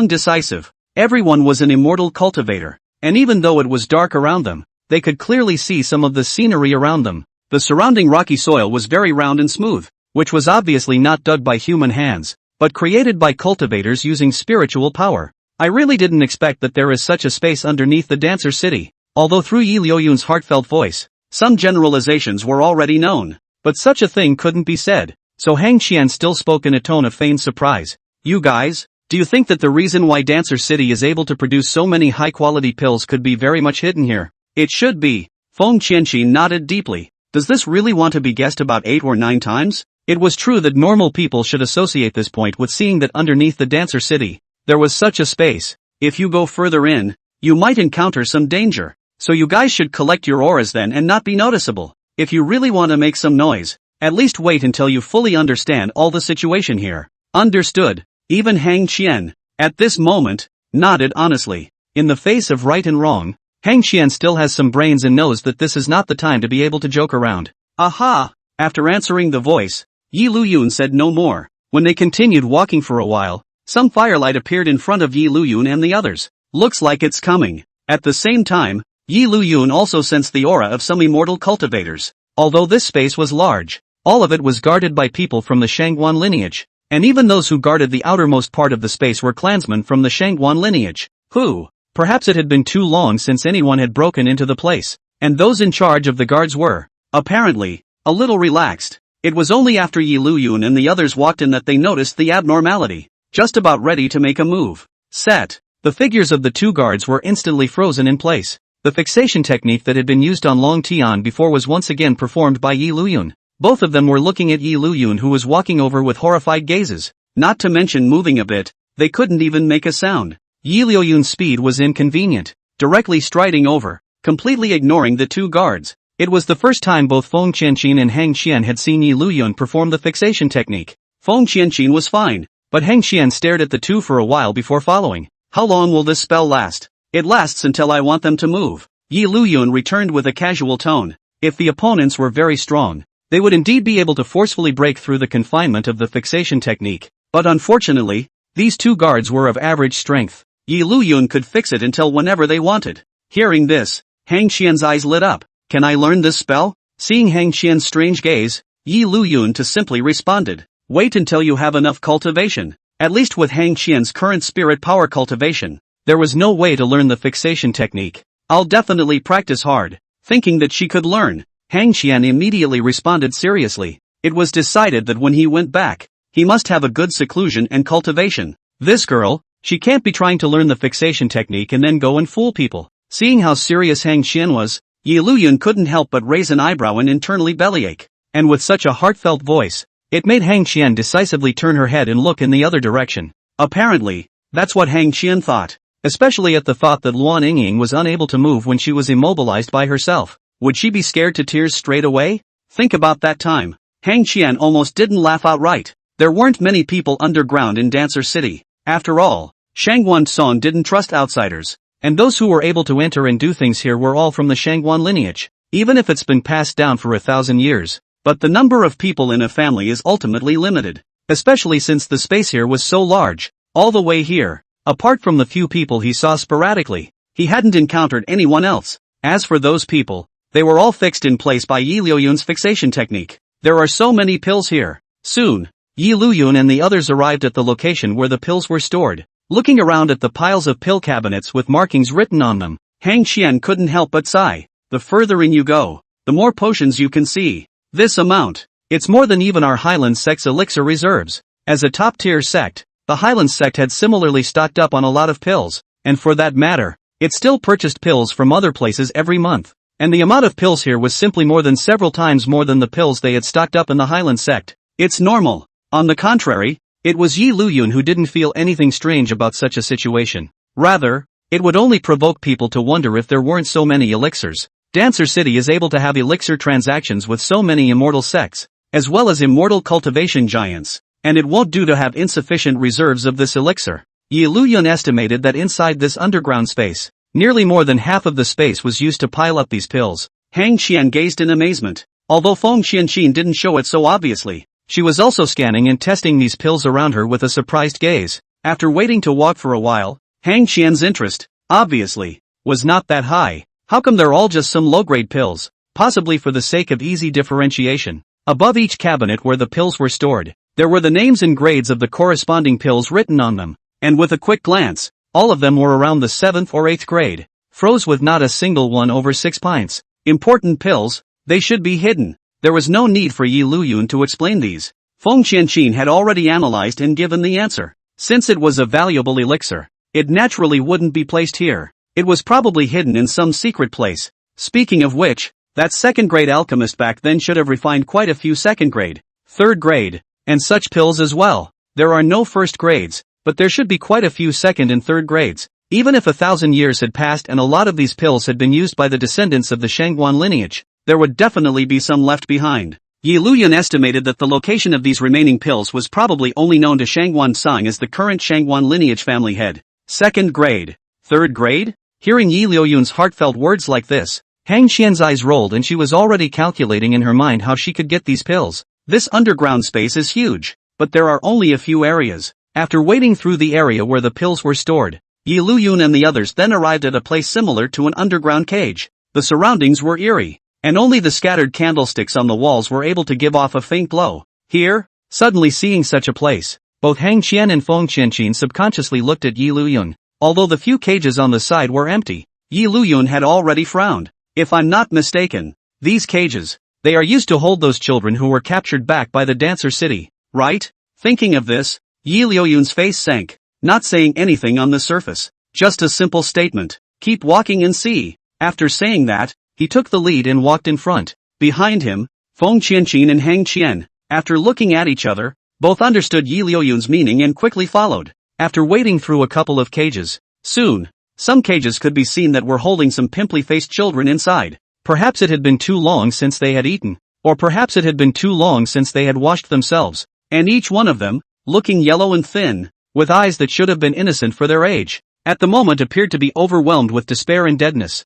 S1: decisive. Everyone was an immortal cultivator, and even though it was dark around them, they could clearly see some of the scenery around them. The surrounding rocky soil was very round and smooth, which was obviously not dug by human hands, but created by cultivators using spiritual power. I really didn't expect that there is such a space underneath the Dancer City. Although through Liuyun's heartfelt voice, some generalizations were already known, but such a thing couldn't be said, so Feng Qianqin still spoke in a tone of feigned surprise. You guys, do you think that the reason why Dancer City is able to produce so many high-quality pills could be very much hidden here? It should be. Feng Qianqin nodded deeply. Does this really want to be guessed about 8 or 9 times? It was true that normal people should associate this point with seeing that underneath the Dancer City, there was such a space. If you go further in, you might encounter some danger. So you guys should collect your auras then and not be noticeable. If you really want to make some noise, at least wait until you fully understand all the situation here. Understood. Even Feng Qianqin, at this moment, nodded honestly. In the face of right and wrong, Feng Qianqin still has some brains and knows that this is not the time to be able to joke around. Aha! After answering the voice, Liuyun said no more. When they continued walking for a while, some firelight appeared in front of Liuyun and the others. Looks like it's coming. At the same time, Liuyun also sensed the aura of some immortal cultivators. Although this space was large, all of it was guarded by people from the Shangguan lineage, and even those who guarded the outermost part of the space were clansmen from the Shangguan lineage. Who? Perhaps it had been too long since anyone had broken into the place, and those in charge of the guards were, apparently, a little relaxed. It was only after Liuyun and the others walked in that they noticed the abnormality, just about ready to make a move. Set. The figures of the 2 guards were instantly frozen in place. The fixation technique that had been used on Long Tian before was once again performed by Liuyun. Both of them were looking at Liuyun, who was walking over with horrified gazes. Not to mention moving a bit, they couldn't even make a sound. Liuyun's speed was inconvenient, directly striding over, completely ignoring the 2 guards. It was the first time both Feng Qianqin and Feng Qianqin had seen Liuyun perform the fixation technique. Feng Qianqin was fine, but Feng Qianqin stared at the 2 for a while before following. How long will this spell last? It lasts until I want them to move. Liuyun returned with a casual tone. If the opponents were very strong, they would indeed be able to forcefully break through the confinement of the fixation technique. But unfortunately, these 2 guards were of average strength. Liuyun could fix it until whenever they wanted. Hearing this, Feng Qianqin's eyes lit up. Can I learn this spell? Seeing Feng Qianqin's strange gaze, Liuyun simply responded. Wait until you have enough cultivation. At least with Feng Qianqin's current spirit power cultivation, there was no way to learn the fixation technique. I'll definitely practice hard. Thinking that she could learn, Feng Qianqin immediately responded seriously. It was decided that when he went back, he must have a good seclusion and cultivation. This girl, she can't be trying to learn the fixation technique and then go and fool people. Seeing how serious Feng Qianqin was, Liuyun couldn't help but raise an eyebrow and internally bellyache. And with such a heartfelt voice, it made Feng Qianqin decisively turn her head and look in the other direction. Apparently, that's what Feng Qianqin thought. especially at the thought that Liuyun was unable to move when she was immobilized by herself. Would she be scared to tears straight away? Think about that time. Hang Qian almost didn't laugh outright. There weren't many people underground in Dancer City. After all, Shangguan Song didn't trust outsiders. And those who were able to enter and do things here were all from the Shangguan lineage, even if it's been passed down for 1,000 years. But the number of people in a family is ultimately limited, especially since the space here was so large. All the way here, apart from the few people he saw sporadically, he hadn't encountered anyone else. As for those people, they were all fixed in place by Liuyun's fixation technique. There are so many pills here. Soon, Liuyun and the others arrived at the location where the pills were stored. Looking around at the piles of pill cabinets with markings written on them, Hang Qian couldn't help but sigh. The further in you go, the more potions you can see. This amount, it's more than even our Hyland Sect's elixir reserves. As a top-tier sect, the Hyland Sect had similarly stocked up on a lot of pills, and for that matter, it still purchased pills from other places every month. And the amount of pills here was simply more than several times more than the pills they had stocked up in the Hyland Sect. It's normal. On the contrary, it was Liuyun who didn't feel anything strange about such a situation. Rather, it would only provoke people to wonder if there weren't so many elixirs. Dancer City is able to have elixir transactions with so many immortal sects, as well as immortal cultivation giants, and it won't do to have insufficient reserves of this elixir. Liuyun estimated that inside this underground space, nearly more than half of the space was used to pile up these pills. Hang Qian gazed in amazement. Although Feng Qianqin didn't show it so obviously, she was also scanning and testing these pills around her with a surprised gaze. After waiting to walk for a while, Hang Qian's interest, obviously, was not that high. How come they're all just some low-grade pills? Possibly for the sake of easy differentiation. Above each cabinet where the pills were stored, there were the names and grades of the corresponding pills written on them, and with a quick glance, all of them were around the 7th or 8th grade, froze with not a single one over 6 pints. Important pills, they should be hidden. There was no need for Liuyun to explain these. Feng Qianqin had already analyzed and given the answer. Since it was a valuable elixir, it naturally wouldn't be placed here. It was probably hidden in some secret place. Speaking of which, that second-grade alchemist back then should have refined quite a few second-grade, third-grade, and such pills as well. There are no first grades, but there should be quite a few second and third grades. Even if 1,000 years had passed and a lot of these pills had been used by the descendants of the Shangguan lineage, there would definitely be some left behind. Liuyun estimated that the location of these remaining pills was probably only known to Shangguan Song as the current Shangguan lineage family head. Second grade? Third grade? Hearing Liuyun's heartfelt words like this, Hang Qian's eyes rolled and she was already calculating in her mind how she could get these pills. This underground space is huge, but there are only a few areas. After wading through the area where the pills were stored, Liuyun and the others then arrived at a place similar to an underground cage. The surroundings were eerie, and only the scattered candlesticks on the walls were able to give off a faint glow. Here, suddenly seeing such a place, both Hang Qian and Feng Qianqin subconsciously looked at Liuyun. Although the few cages on the side were empty, Liuyun had already frowned. If I'm not mistaken, these cages, they are used to hold those children who were captured back by the Dancer City, right? Thinking of this, Liuyun's face sank, not saying anything on the surface. Just a simple statement, keep walking and see. After saying that, he took the lead and walked in front. Behind him, Feng Qianqin and Hang Qian, after looking at each other, both understood Liuyun's meaning and quickly followed. After wading through a couple of cages, soon, some cages could be seen that were holding some pimply-faced children inside. Perhaps it had been too long since they had eaten, or perhaps it had been too long since they had washed themselves, and each one of them, looking yellow and thin, with eyes that should have been innocent for their age, at the moment appeared to be overwhelmed with despair and deadness.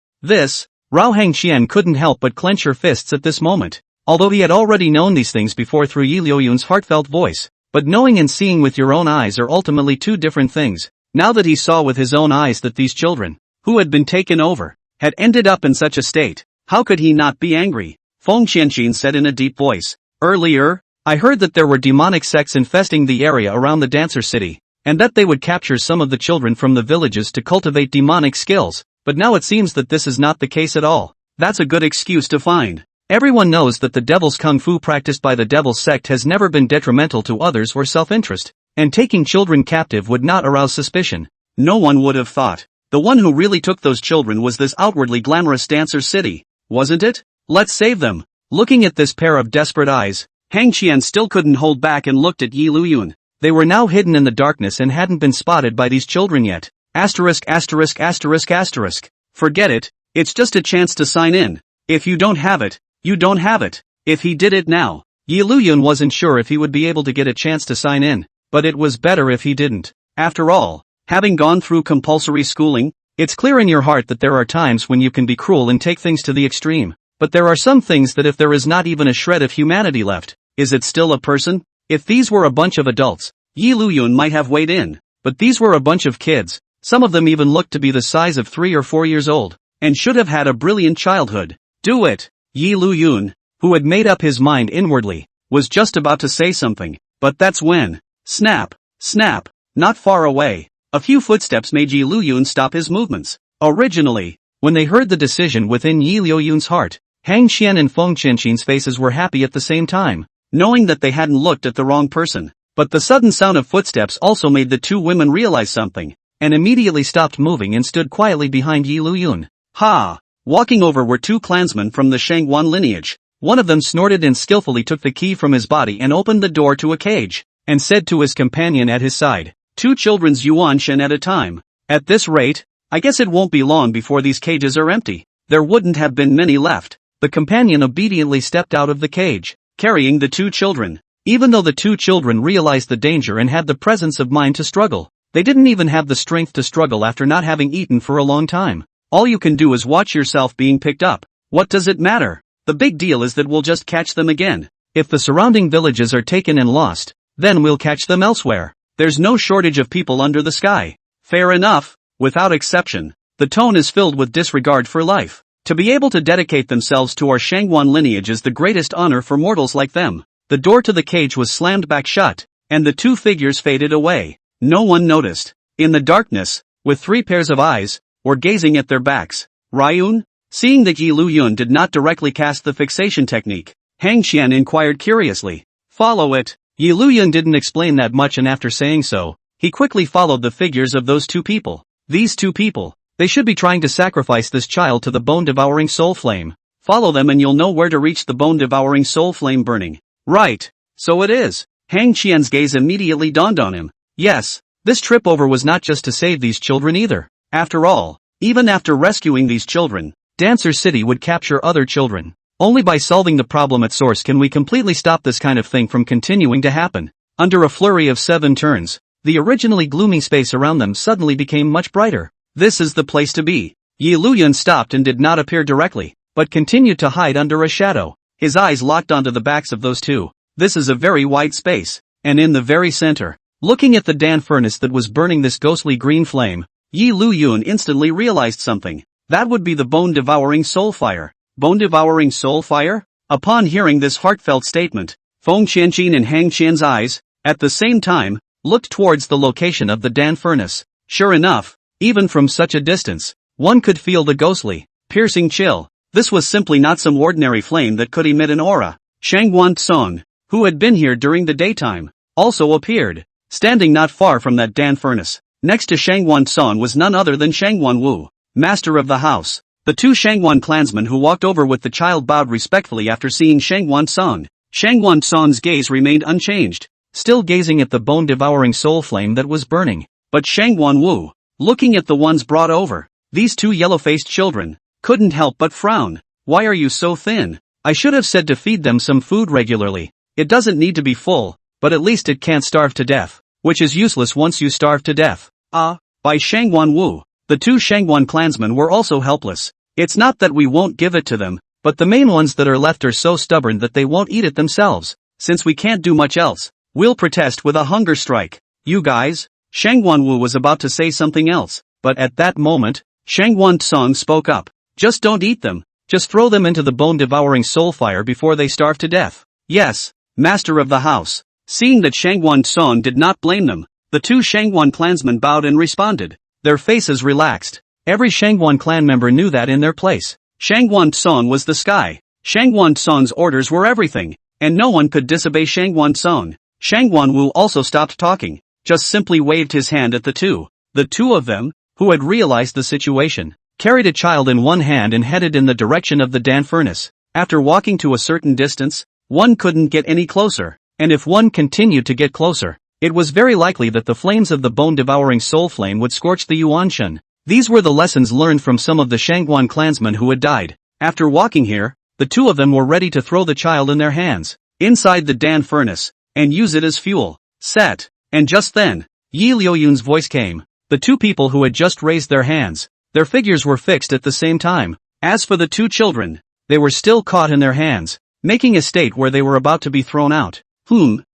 S1: Rao Hang Qian couldn't help but clench her fists at this moment, although he had already known these things before through Liuyun's heartfelt voice. But knowing and seeing with your own eyes are ultimately two different things. Now that he saw with his own eyes that these children, who had been taken over, had ended up in such a state, how could he not be angry? Feng Qianqin said in a deep voice. Earlier, I heard that there were demonic sects infesting the area around the Dancer City, and that they would capture some of the children from the villages to cultivate demonic skills, but now it seems that this is not the case at all. That's a good excuse to find. Everyone knows that the devil's kung fu practiced by the devil's sect has never been detrimental to others or self-interest, and taking children captive would not arouse suspicion. No one would have thought. The one who really took those children was this outwardly glamorous Dancer City, wasn't it? Let's save them. Looking at this pair of desperate eyes, Hang Qian still couldn't hold back and looked at Liuyun. They were now hidden in the darkness and hadn't been spotted by these children yet. Asterisk asterisk asterisk asterisk. Forget it, it's just a chance to sign in. If you don't have it, you don't have it. If he did it now, Liuyun wasn't sure if he would be able to get a chance to sign in, but it was better if he didn't. After all, having gone through compulsory schooling, it's clear in your heart that there are times when you can be cruel and take things to the extreme. But there are some things that if there is not even a shred of humanity left, is it still a person? If these were a bunch of adults, Liuyun might have weighed in. But these were a bunch of kids, some of them even looked to be the size of 3 or 4 years old, and should have had a brilliant childhood. Do it! Liuyun, who had made up his mind inwardly, was just about to say something, but that's when, snap, snap, not far away, a few footsteps made Liuyun stop his movements. Originally, when they heard the decision within Liuyun's heart, Feng Qianqin and Feng Qianqin's faces were happy at the same time, knowing that they hadn't looked at the wrong person. But the sudden sound of footsteps also made the two women realize something, and immediately stopped moving and stood quietly behind Liuyun. Ha! Walking over were 2 clansmen from the Shangwan lineage. One of them snorted and skillfully took the key from his body and opened the door to a cage, and said to his companion at his side, 2 children's yuan shen at a time. At this rate, I guess it won't be long before these cages are empty. There wouldn't have been many left. The companion obediently stepped out of the cage, carrying the 2 children. Even though the 2 children realized the danger and had the presence of mind to struggle, they didn't even have the strength to struggle after not having eaten for a long time. All you can do is watch yourself being picked up. What does it matter? The big deal is that we'll just catch them again. If the surrounding villages are taken and lost, then we'll catch them elsewhere. There's no shortage of people under the sky. Fair enough. Without exception, the tone is filled with disregard for life. To be able to dedicate themselves to our Shangwan lineage is the greatest honor for mortals like them. The door to the cage was slammed back shut, and the 2 figures faded away. No one noticed. In the darkness, with 3 pairs of eyes, were gazing at their backs. Liuyun? Seeing that Liuyun did not directly cast the fixation technique, Feng Qian inquired curiously. Follow it. Liuyun didn't explain that much, and after saying so, he quickly followed the figures of those 2 people. These 2 people, they should be trying to sacrifice this child to the bone-devouring soul flame. Follow them and you'll know where to reach the bone-devouring soul flame burning. Right, so it is. Feng Qian's gaze immediately dawned on him. Yes, this trip over was not just to save these children either. After all, even after rescuing these children, Dancer City would capture other children. Only by solving the problem at source can we completely stop this kind of thing from continuing to happen. Under a flurry of 7 turns, the originally gloomy space around them suddenly became much brighter. This is the place to be. Liuyun stopped and did not appear directly, but continued to hide under a shadow. His eyes locked onto the backs of those 2. This is a very wide space, and in the very center, looking at the Dan furnace that was burning this ghostly green flame, Liuyun instantly realized something. That would be the bone-devouring soul fire. Bone-devouring soul fire? Upon hearing this heartfelt statement, Feng Qianqin and Feng Qian's eyes, at the same time, looked towards the location of the Dan furnace. Sure enough, even from such a distance, one could feel the ghostly, piercing chill. This was simply not some ordinary flame that could emit an aura. Shangwan Song, who had been here during the daytime, also appeared, standing not far from that Dan furnace. Next to Shangwan Song was none other than Shangwan Wu, master of the house. The 2 Shangwan clansmen who walked over with the child bowed respectfully after seeing Shangwan Song. Shangwan Song's gaze remained unchanged, still gazing at the bone-devouring soul flame that was burning. But Shangwan Wu, looking at the ones brought over, these 2 yellow-faced children, couldn't help but frown. Why are you so thin? I should have said to feed them some food regularly. It doesn't need to be full, but at least it can't starve to death, which is useless once you starve to death. By Shangwan Wu, the 2 Shangwan clansmen were also helpless. It's not that we won't give it to them, but the main ones that are left are so stubborn that they won't eat it themselves. Since we can't do much else, we'll protest with a hunger strike. You guys? Shangwan Wu was about to say something else, but at that moment, Shangwan Song spoke up. Just don't eat them, just throw them into the bone-devouring soul fire before they starve to death. Yes, master of the house. Seeing that Shangwan Song did not blame them, the 2 Shangwan clansmen bowed and responded. Their faces relaxed. Every Shangwan clan member knew that in their place, Shangwan Song was the sky. Shangwan Song's orders were everything, and no one could disobey Shangwan Song. Shangwan Wu also stopped talking, just simply waved his hand at the 2. The 2 of them, who had realized the situation, carried a child in one hand and headed in the direction of the Dan furnace. After walking to a certain distance, one couldn't get any closer, and if one continued to get closer, It was very likely that the flames of the bone-devouring soul flame would scorch the Yuanshan. These were the lessons learned from some of the Shangguan clansmen who had died. After walking here, the two of them were ready to throw the child in their hands, inside the Dan furnace, and use it as fuel. Set. And just then, Yi Liuyun's voice came. The two people who had just raised their hands, their figures were fixed at the same time. As for the two children, they were still caught in their hands, making a state where they were about to be thrown out.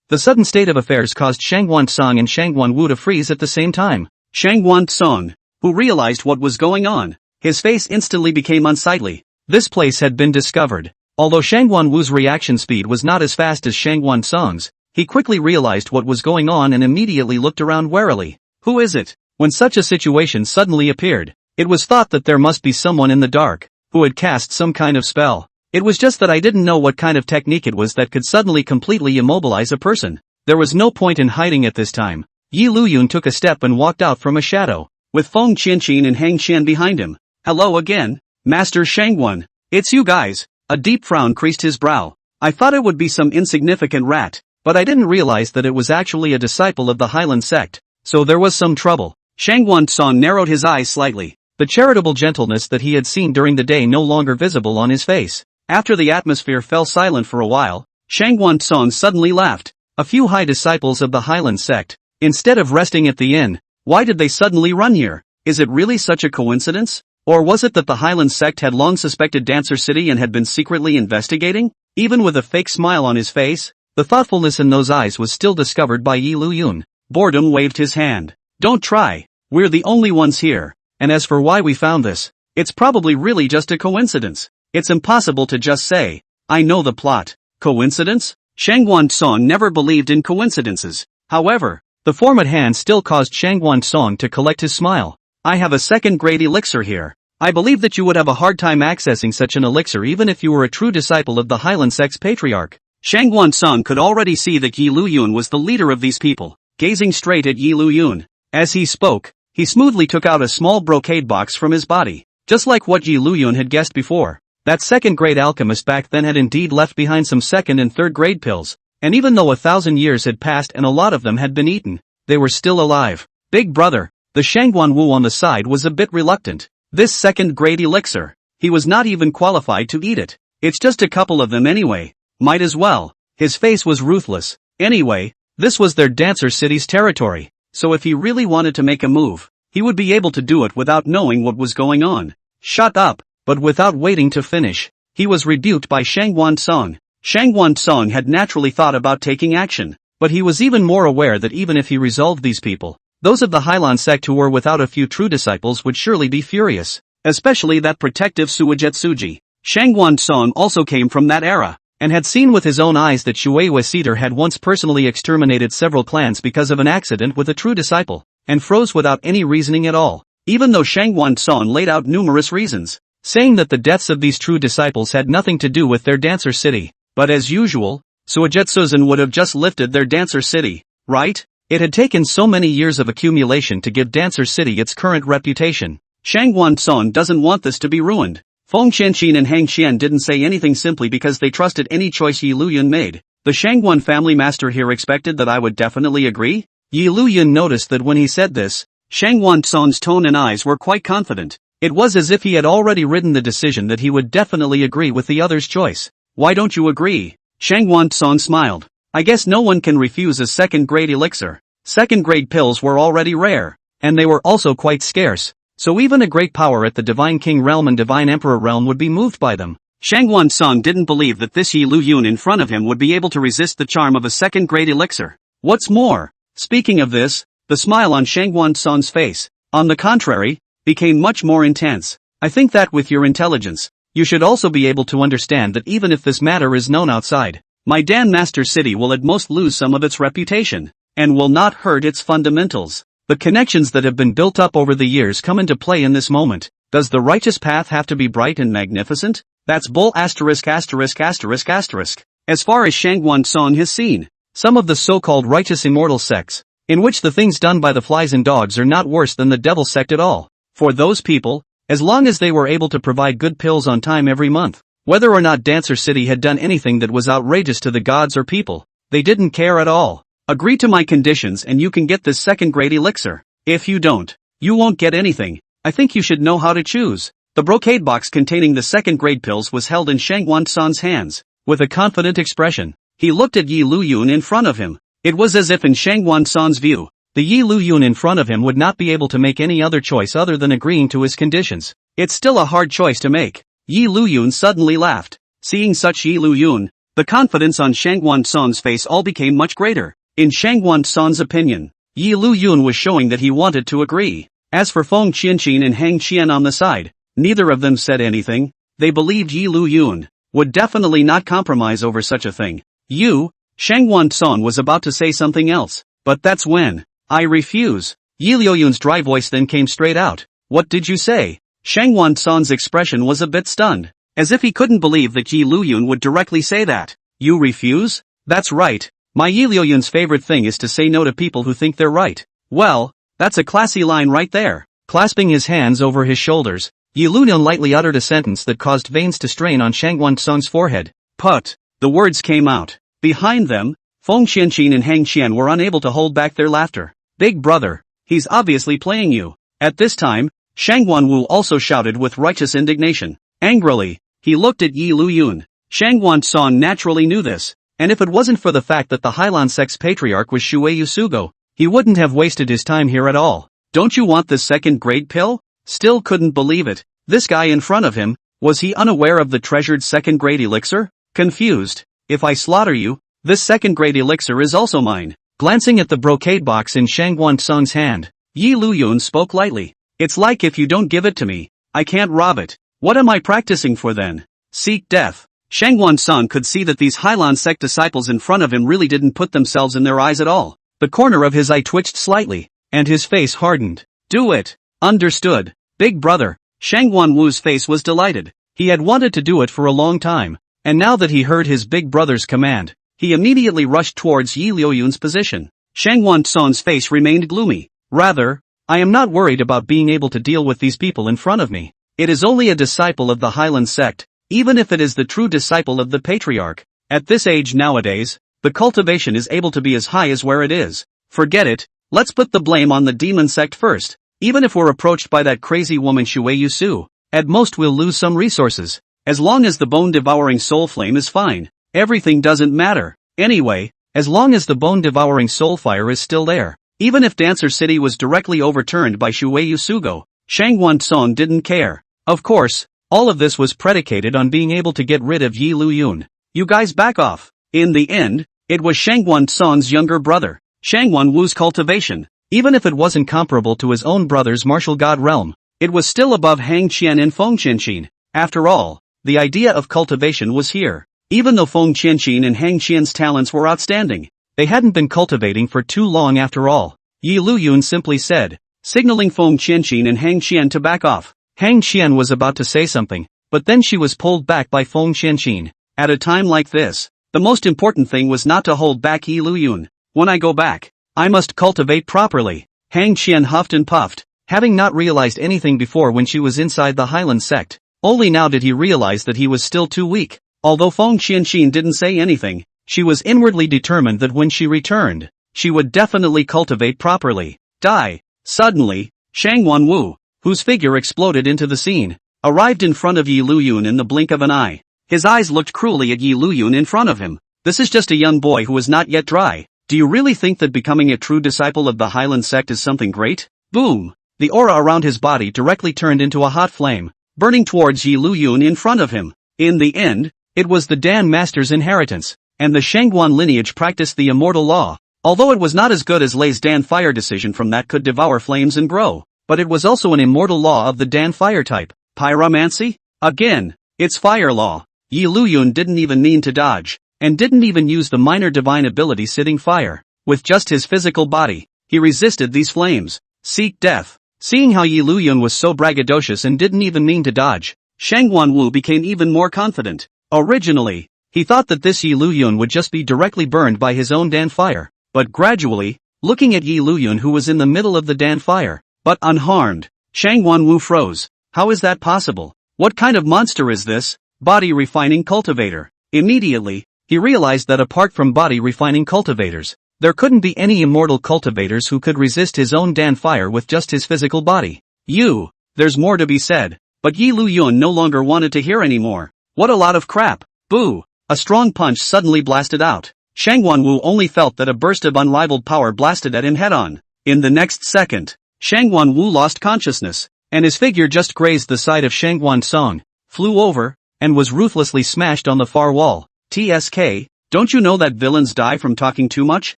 S1: The sudden state of affairs caused Shangguan Song and Shangguan Wu to freeze at the same time. Shangguan Song, who realized what was going on, his face instantly became unsightly. This place had been discovered. Although Shangguan Wu's reaction speed was not as fast as Shangguan Song's, he quickly realized what was going on and immediately looked around warily. Who is it? When such a situation suddenly appeared, it was thought that there must be someone in the dark, who had cast some kind of spell. It was just that I didn't know what kind of technique it was that could suddenly completely immobilize a person. There was no point in hiding at this time. Yi Liuyun took a step and walked out from a shadow, with Feng Qianqin and Hang Qian behind him. Hello again, Master Shangguan. It's you guys. A deep frown creased his brow. I thought it would be some insignificant rat, but I didn't realize that it was actually a disciple of the Hyland Sect, so there was some trouble. Shangguan Song narrowed his eyes slightly, the charitable gentleness that he had seen during the day no longer visible on his face. After the atmosphere fell silent for a while, Shangguan Song suddenly laughed. A few high disciples of the Hyland Sect, instead of resting at the inn, why did they suddenly run here? Is it really such a coincidence? Or was it that the Hyland Sect had long suspected Dancer City and had been secretly investigating? Even with a fake smile on his face, the thoughtfulness in those eyes was still discovered by Yi Liuyun. Boredom waved his hand. Don't try. We're the only ones here. And as for why we found this, it's probably really just a coincidence. It's impossible to just say, I know the plot. Coincidence? Shangguan Song never believed in coincidences. However, the form at hand still caused Shangguan Song to collect his smile. I have a second-grade elixir here. I believe that you would have a hard time accessing such an elixir even if you were a true disciple of the Hyland Sect's patriarch. Shangguan Song could already see that Yi Liuyun was the leader of these people, gazing straight at Yi Liuyun. As he spoke, he smoothly took out a small brocade box from his body, just like what Yi Liuyun had guessed before. That second-grade alchemist back then had indeed left behind some second and third-grade pills, and even though 1,000 years had passed and a lot of them had been eaten, they were still alive. Big brother, the Shangguan Wu on the side was a bit reluctant. This second-grade elixir, he was not even qualified to eat it. It's just a couple of them anyway. Might as well. His face was ruthless. Anyway, this was their Dancer City's territory, so if he really wanted to make a move, he would be able to do it without knowing what was going on. Shut up. But without waiting to finish, he was rebuked by Shangguan Song. Shangguan Song had naturally thought about taking action, but he was even more aware that even if he resolved these people, those of the Hyland Sect who were without a few true disciples would surely be furious, especially that protective Suijetsuji. Shangguan Song also came from that era, and had seen with his own eyes that Shueihua Cedar had once personally exterminated several clans because of an accident with a true disciple, and froze without any reasoning at all, even though Shangguan Song laid out numerous reasons, saying that the deaths of these true disciples had nothing to do with their Dancer City. But as usual, Suijetsuzen would have just lifted their Dancer City, right? It had taken so many years of accumulation to give Dancer City its current reputation. Shangguan Song doesn't want this to be ruined. Feng Qianqin and Hang Qian didn't say anything simply because they trusted any choice Yi Liuyun made. The Shangguan family master here expected that I would definitely agree? Yi Liuyun noticed that when he said this, Shangguan Song's tone and eyes were quite confident. It was as if he had already written the decision that he would definitely agree with the other's choice. Why don't you agree? Shangguan Song smiled. I guess no one can refuse a second-grade elixir. Second-grade pills were already rare, and they were also quite scarce, so even a great power at the Divine King realm and Divine Emperor realm would be moved by them. Shangguan Song didn't believe that this Yi Liuyun in front of him would be able to resist the charm of a second-grade elixir. What's more, speaking of this, the smile on Shangguan Song's face, on the contrary, became much more intense. I think that with your intelligence, you should also be able to understand that even if this matter is known outside, my Dan Master City will at most lose some of its reputation, and will not hurt its fundamentals. The connections that have been built up over the years come into play in this moment. Does the righteous path have to be bright and magnificent? That's bull asterisk asterisk asterisk asterisk. As far as Shangguan Song has seen, some of the so-called righteous immortal sects, in which the things done by the flies and dogs are not worse than the devil sect at all. For those people, as long as they were able to provide good pills on time every month, whether or not Dancer City had done anything that was outrageous to the gods or people, they didn't care at all. Agree to my conditions and you can get this second-grade elixir. If you don't, you won't get anything. I think you should know how to choose. The brocade box containing the second-grade pills was held in Shang Wansan's hands. With a confident expression, he looked at Yi Liuyun in front of him. It was as if in Shang Wansan's view, the Yi Liuyun in front of him would not be able to make any other choice other than agreeing to his conditions. It's still a hard choice to make. Yi Liuyun suddenly laughed. Seeing such Yi Liuyun, the confidence on Shang Wansan's face all became much greater. In Shang Wansan's opinion, Yi Liuyun was showing that he wanted to agree. As for Feng Qianqin and Hang Qian on the side, neither of them said anything. They believed Yi Liuyun would definitely not compromise over such a thing. Shang Wansan was about to say something else, but that's when, I refuse. Yi Liuyun's dry voice then came straight out. What did you say? Shang Wansan's expression was a bit stunned, as if he couldn't believe that Yi Liuyun would directly say that. You refuse? That's right. My Yi Liuyun's favorite thing is to say no to people who think they're right. Well, that's a classy line right there. Clasping his hands over his shoulders, Yi Liuyun lightly uttered a sentence that caused veins to strain on Shang Wansan's forehead. Put. The words came out. Behind them, Feng Qianqin and Hang Qian were unable to hold back their laughter. Big brother, he's obviously playing you. At this time, Shang Wanwu also shouted with righteous indignation. Angrily, he looked at Yi Liuyun. Shang Wansan naturally knew this, and if it wasn't for the fact that the Hyland Sect's patriarch was Shuei Yusugo, he wouldn't have wasted his time here at all. Don't you want this second-grade pill? Still couldn't believe it. This guy in front of him, was he unaware of the treasured second-grade elixir? Confused. If I slaughter you, this second-grade elixir is also mine. Glancing at the brocade box in Shang Wansan's hand, Yi Liuyun spoke lightly. It's like if you don't give it to me, I can't rob it. What am I practicing for then? Seek death. Shang Wansan could see that these Hyland Sect disciples in front of him really didn't put themselves in their eyes at all. The corner of his eye twitched slightly, and his face hardened. Do it. Understood. Big brother. Shang Wanwu's face was delighted. He had wanted to do it for a long time, and now that he heard his big brother's command, he immediately rushed towards Yi Liuyun's position. Shang Wansan's face remained gloomy. Rather, I am not worried about being able to deal with these people in front of me. It is only a disciple of the Hyland Sect, even if it is the true disciple of the patriarch. At this age nowadays, the cultivation is able to be as high as where it is. Forget it, let's put the blame on the demon sect first. Even if we're approached by that crazy woman Shuei Yusu, at most we'll lose some resources. As long as the bone-devouring soul flame is fine, everything doesn't matter. Anyway, as long as the bone-devouring soul fire is still there. Even if Dancer City was directly overturned by Shuei Yusugo, Shang Wansan didn't care. Of course, all of this was predicated on being able to get rid of Yi Liuyun. You guys back off. In the end, it was Shang Wansan's younger brother, Shang Wanwu's cultivation. Even if it wasn't comparable to his own brother's martial god realm, it was still above Hang Qian and Feng Qianqin. After all, the idea of cultivation was here. Even though Feng Qianqin and Hang Qian's talents were outstanding, they hadn't been cultivating for too long after all. Yi Liuyun simply said, signaling Feng Qianqin and Hang Qian to back off. Hang Qian was about to say something, but then she was pulled back by Feng Qianqin. At a time like this, the most important thing was not to hold back Yi Liuyun. When I go back, I must cultivate properly. Hang Qian huffed and puffed, having not realized anything before when she was inside the Hyland Sect. Only now did he realize that he was still too weak. Although Feng Qianqin didn't say anything, she was inwardly determined that when she returned, she would definitely cultivate properly. Die. Suddenly, Shang Wanwu, whose figure exploded into the scene, arrived in front of Yi Liuyun in the blink of an eye. His eyes looked cruelly at Yi Liuyun in front of him. This is just a young boy who is not yet dry. Do you really think that becoming a true disciple of the Hyland Sect is something great? Boom! The aura around his body directly turned into a hot flame, burning towards Yi Liuyun in front of him. In the end, it was the Dan Master's inheritance, and the Shangguan lineage practiced the immortal law. Although it was not as good as Lei's Dan Fire decision from that could devour flames and grow, but it was also an immortal law of the Dan Fire type. Pyromancy? Again, it's fire law. Yi Liuyun didn't even mean to dodge, and didn't even use the minor divine ability Sitting Fire. With just his physical body, he resisted these flames. Seek death. Seeing how Yi Liuyun was so braggadocious and didn't even mean to dodge, Shang Wanwu became even more confident. Originally, he thought that this Yi Liuyun would just be directly burned by his own Dan Fire, but gradually, looking at Yi Liuyun who was in the middle of the Dan Fire, but unharmed, Shang Wanwu froze. How is that possible? What kind of monster is this? Body refining cultivator. Immediately, he realized that apart from body refining cultivators, There couldn't be any immortal cultivators who could resist his own Dan fire with just his physical body. There's more to be said. But Liuyun no longer wanted to hear anymore. What a lot of crap. Boo! A strong punch suddenly blasted out. Shangguanwu only felt that a burst of unrivaled power blasted at him head-on. In the next second, Shangguanwu lost consciousness, and his figure just grazed the side of Shangguan Song, flew over, and was ruthlessly smashed on the far wall. TSK, don't you know that villains die from talking too much?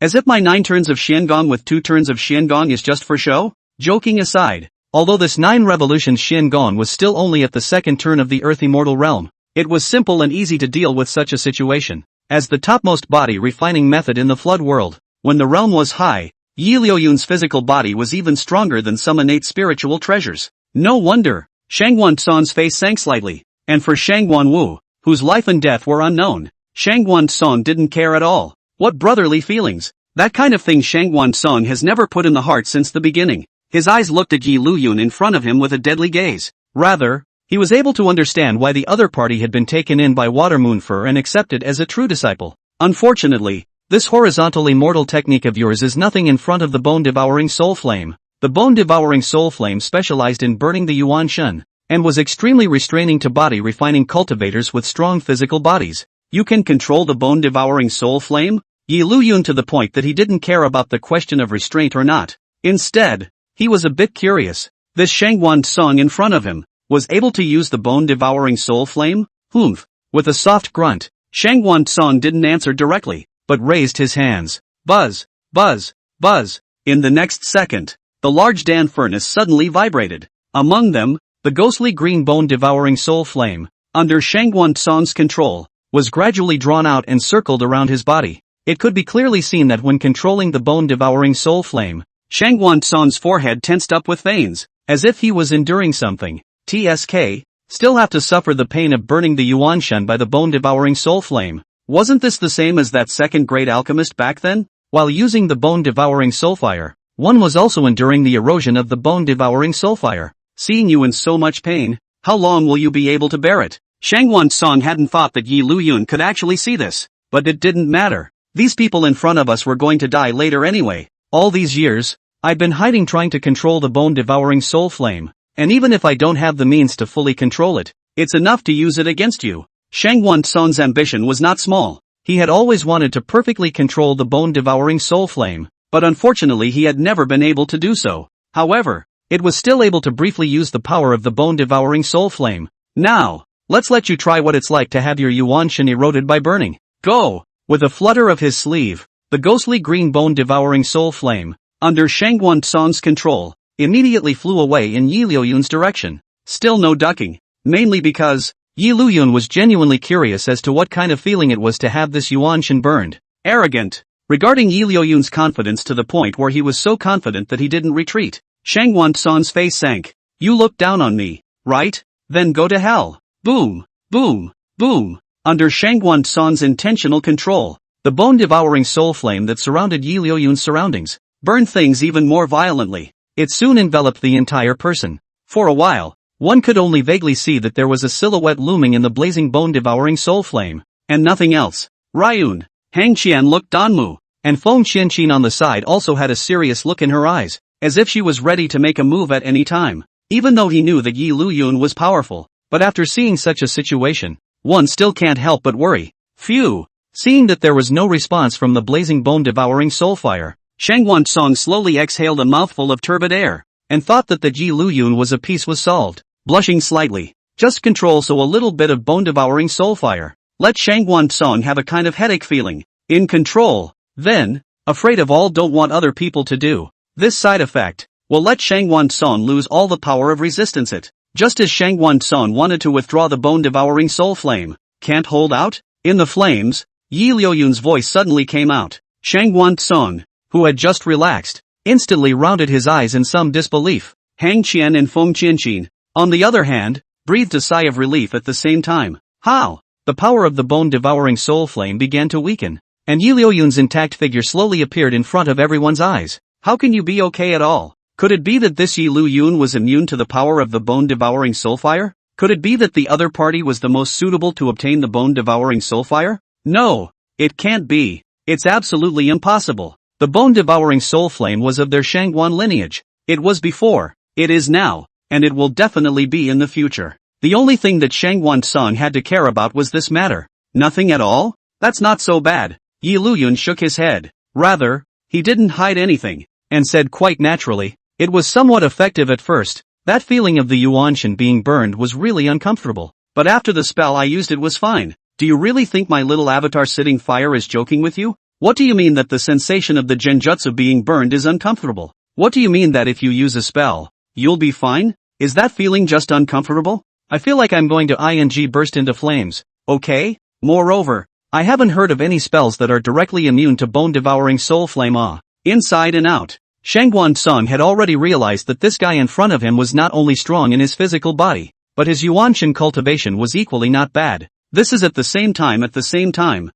S1: As if my 9 turns of Xiangong with 2 turns of Xiangong is just for show? Joking aside, although this 9 revolutions Xiangong was still only at the 2nd turn of the Earth Immortal Realm, it was simple and easy to deal with such a situation. As the topmost body refining method in the Flood world, when the realm was high, Liuyun's physical body was even stronger than some innate spiritual treasures. No wonder, Shangguan Song's face sank slightly, and for Shangguanwu, whose life and death were unknown, Shangguan Song didn't care at all. What brotherly feelings! That kind of thing Shangguan Song has never put in the heart since the beginning. His eyes looked at Liuyun in front of him with a deadly gaze. Rather, he was able to understand why the other party had been taken in by Water Moonfur and accepted as a true disciple. Unfortunately, this horizontal immortal technique of yours is nothing in front of the bone-devouring soul flame. The bone-devouring soul flame specialized in burning the Yuan Shen, and was extremely restraining to body-refining cultivators with strong physical bodies. You can control the bone-devouring soul flame? Liuyun to the point that he didn't care about the question of restraint or not. Instead, he was a bit curious. This Shangguan Song in front of him was able to use the bone-devouring soul flame? Humph. With a soft grunt, Shangguan Song didn't answer directly, but raised his hands. Buzz, buzz, buzz. In the next second, the large Dan furnace suddenly vibrated. Among them, the ghostly green bone-devouring soul flame, under Shangguan Song's control, was gradually drawn out and circled around his body. It could be clearly seen that when controlling the bone-devouring soul flame, Shangguan Song's forehead tensed up with veins, as if he was enduring something. TSK, still have to suffer the pain of burning the Yuanshan by the bone-devouring soul flame. Wasn't this the same as that second great alchemist back then? While using the bone-devouring soulfire, one was also enduring the erosion of the bone-devouring soulfire. Seeing you in so much pain, how long will you be able to bear it? Shangguan Song hadn't thought that Liuyun could actually see this, but it didn't matter. These people in front of us were going to die later anyway. All these years, I've been hiding trying to control the bone-devouring soul flame, and even if I don't have the means to fully control it, it's enough to use it against you. Shangguan Song's ambition was not small. He had always wanted to perfectly control the bone-devouring soul flame, but unfortunately he had never been able to do so. However, it was still able to briefly use the power of the bone-devouring soul flame. Now, let's let you try what it's like to have your Yuanshan eroded by burning. Go! With a flutter of his sleeve, the ghostly green bone-devouring soul flame, under Shangguan Song's control, immediately flew away in Liuyun's direction. Still no ducking, mainly because Liuyun was genuinely curious as to what kind of feeling it was to have this Yuanshan burned. Arrogant, regarding Liuyun's confidence to the point where he was so confident that he didn't retreat. Shangguan Song's face sank. You look down on me, right? Then go to hell. Boom, boom, boom. Under Shangguan Song's intentional control, the bone-devouring soul flame that surrounded Liuyun's surroundings burned things even more violently. It soon enveloped the entire person. For a while, one could only vaguely see that there was a silhouette looming in the blazing bone-devouring soul flame, and nothing else. Ryun, Hang Qian looked Danmu, and Feng Qianqin on the side also had a serious look in her eyes, as if she was ready to make a move at any time. Even though he knew that Liuyun was powerful, but after seeing such a situation, one still can't help but worry. Phew! Seeing that there was no response from the blazing bone-devouring soulfire, Shangguan Song slowly exhaled a mouthful of turbid air, and thought that the Liuyun was solved. Blushing slightly, just control so a little bit of bone-devouring soulfire. Let Shangguan Song have a kind of headache feeling. In control, then, afraid of all don't want other people to do. This side effect will let Shangguan Song lose all the power of resistance it. Just as Shangguan Song wanted to withdraw the bone-devouring soul flame. Can't hold out? In the flames, Liuyun's voice suddenly came out. Shangguan Song, who had just relaxed, instantly rounded his eyes in some disbelief. Hang Qian and Feng Qianqin, on the other hand, breathed a sigh of relief at the same time. How? The power of the bone-devouring soul flame began to weaken, and Liuyun's intact figure slowly appeared in front of everyone's eyes. How can you be okay at all? Could it be that this Liuyun was immune to the power of the bone-devouring soulfire? Could it be that the other party was the most suitable to obtain the bone-devouring soulfire? No, it can't be. It's absolutely impossible. The bone-devouring soul flame was of their Shangguan lineage. It was before, it is now, and it will definitely be in the future. The only thing that Shangguan Song had to care about was this matter. Nothing at all? That's not so bad. Liuyun shook his head. Rather, he didn't hide anything, and said quite naturally, it was somewhat effective at first. That feeling of the Yuanshan being burned was really uncomfortable. But after the spell I used it was fine. Do you really think my little avatar sitting fire is joking with you? What do you mean that the sensation of the genjutsu being burned is uncomfortable? What do you mean that if you use a spell, you'll be fine? Is that feeling just uncomfortable? I feel like I'm going to burst into flames. Okay? Moreover, I haven't heard of any spells that are directly immune to bone-devouring soul flame inside and out. Shangguan Song had already realized that this guy in front of him was not only strong in his physical body, but his Yuanshan cultivation was equally not bad. This is at the same time.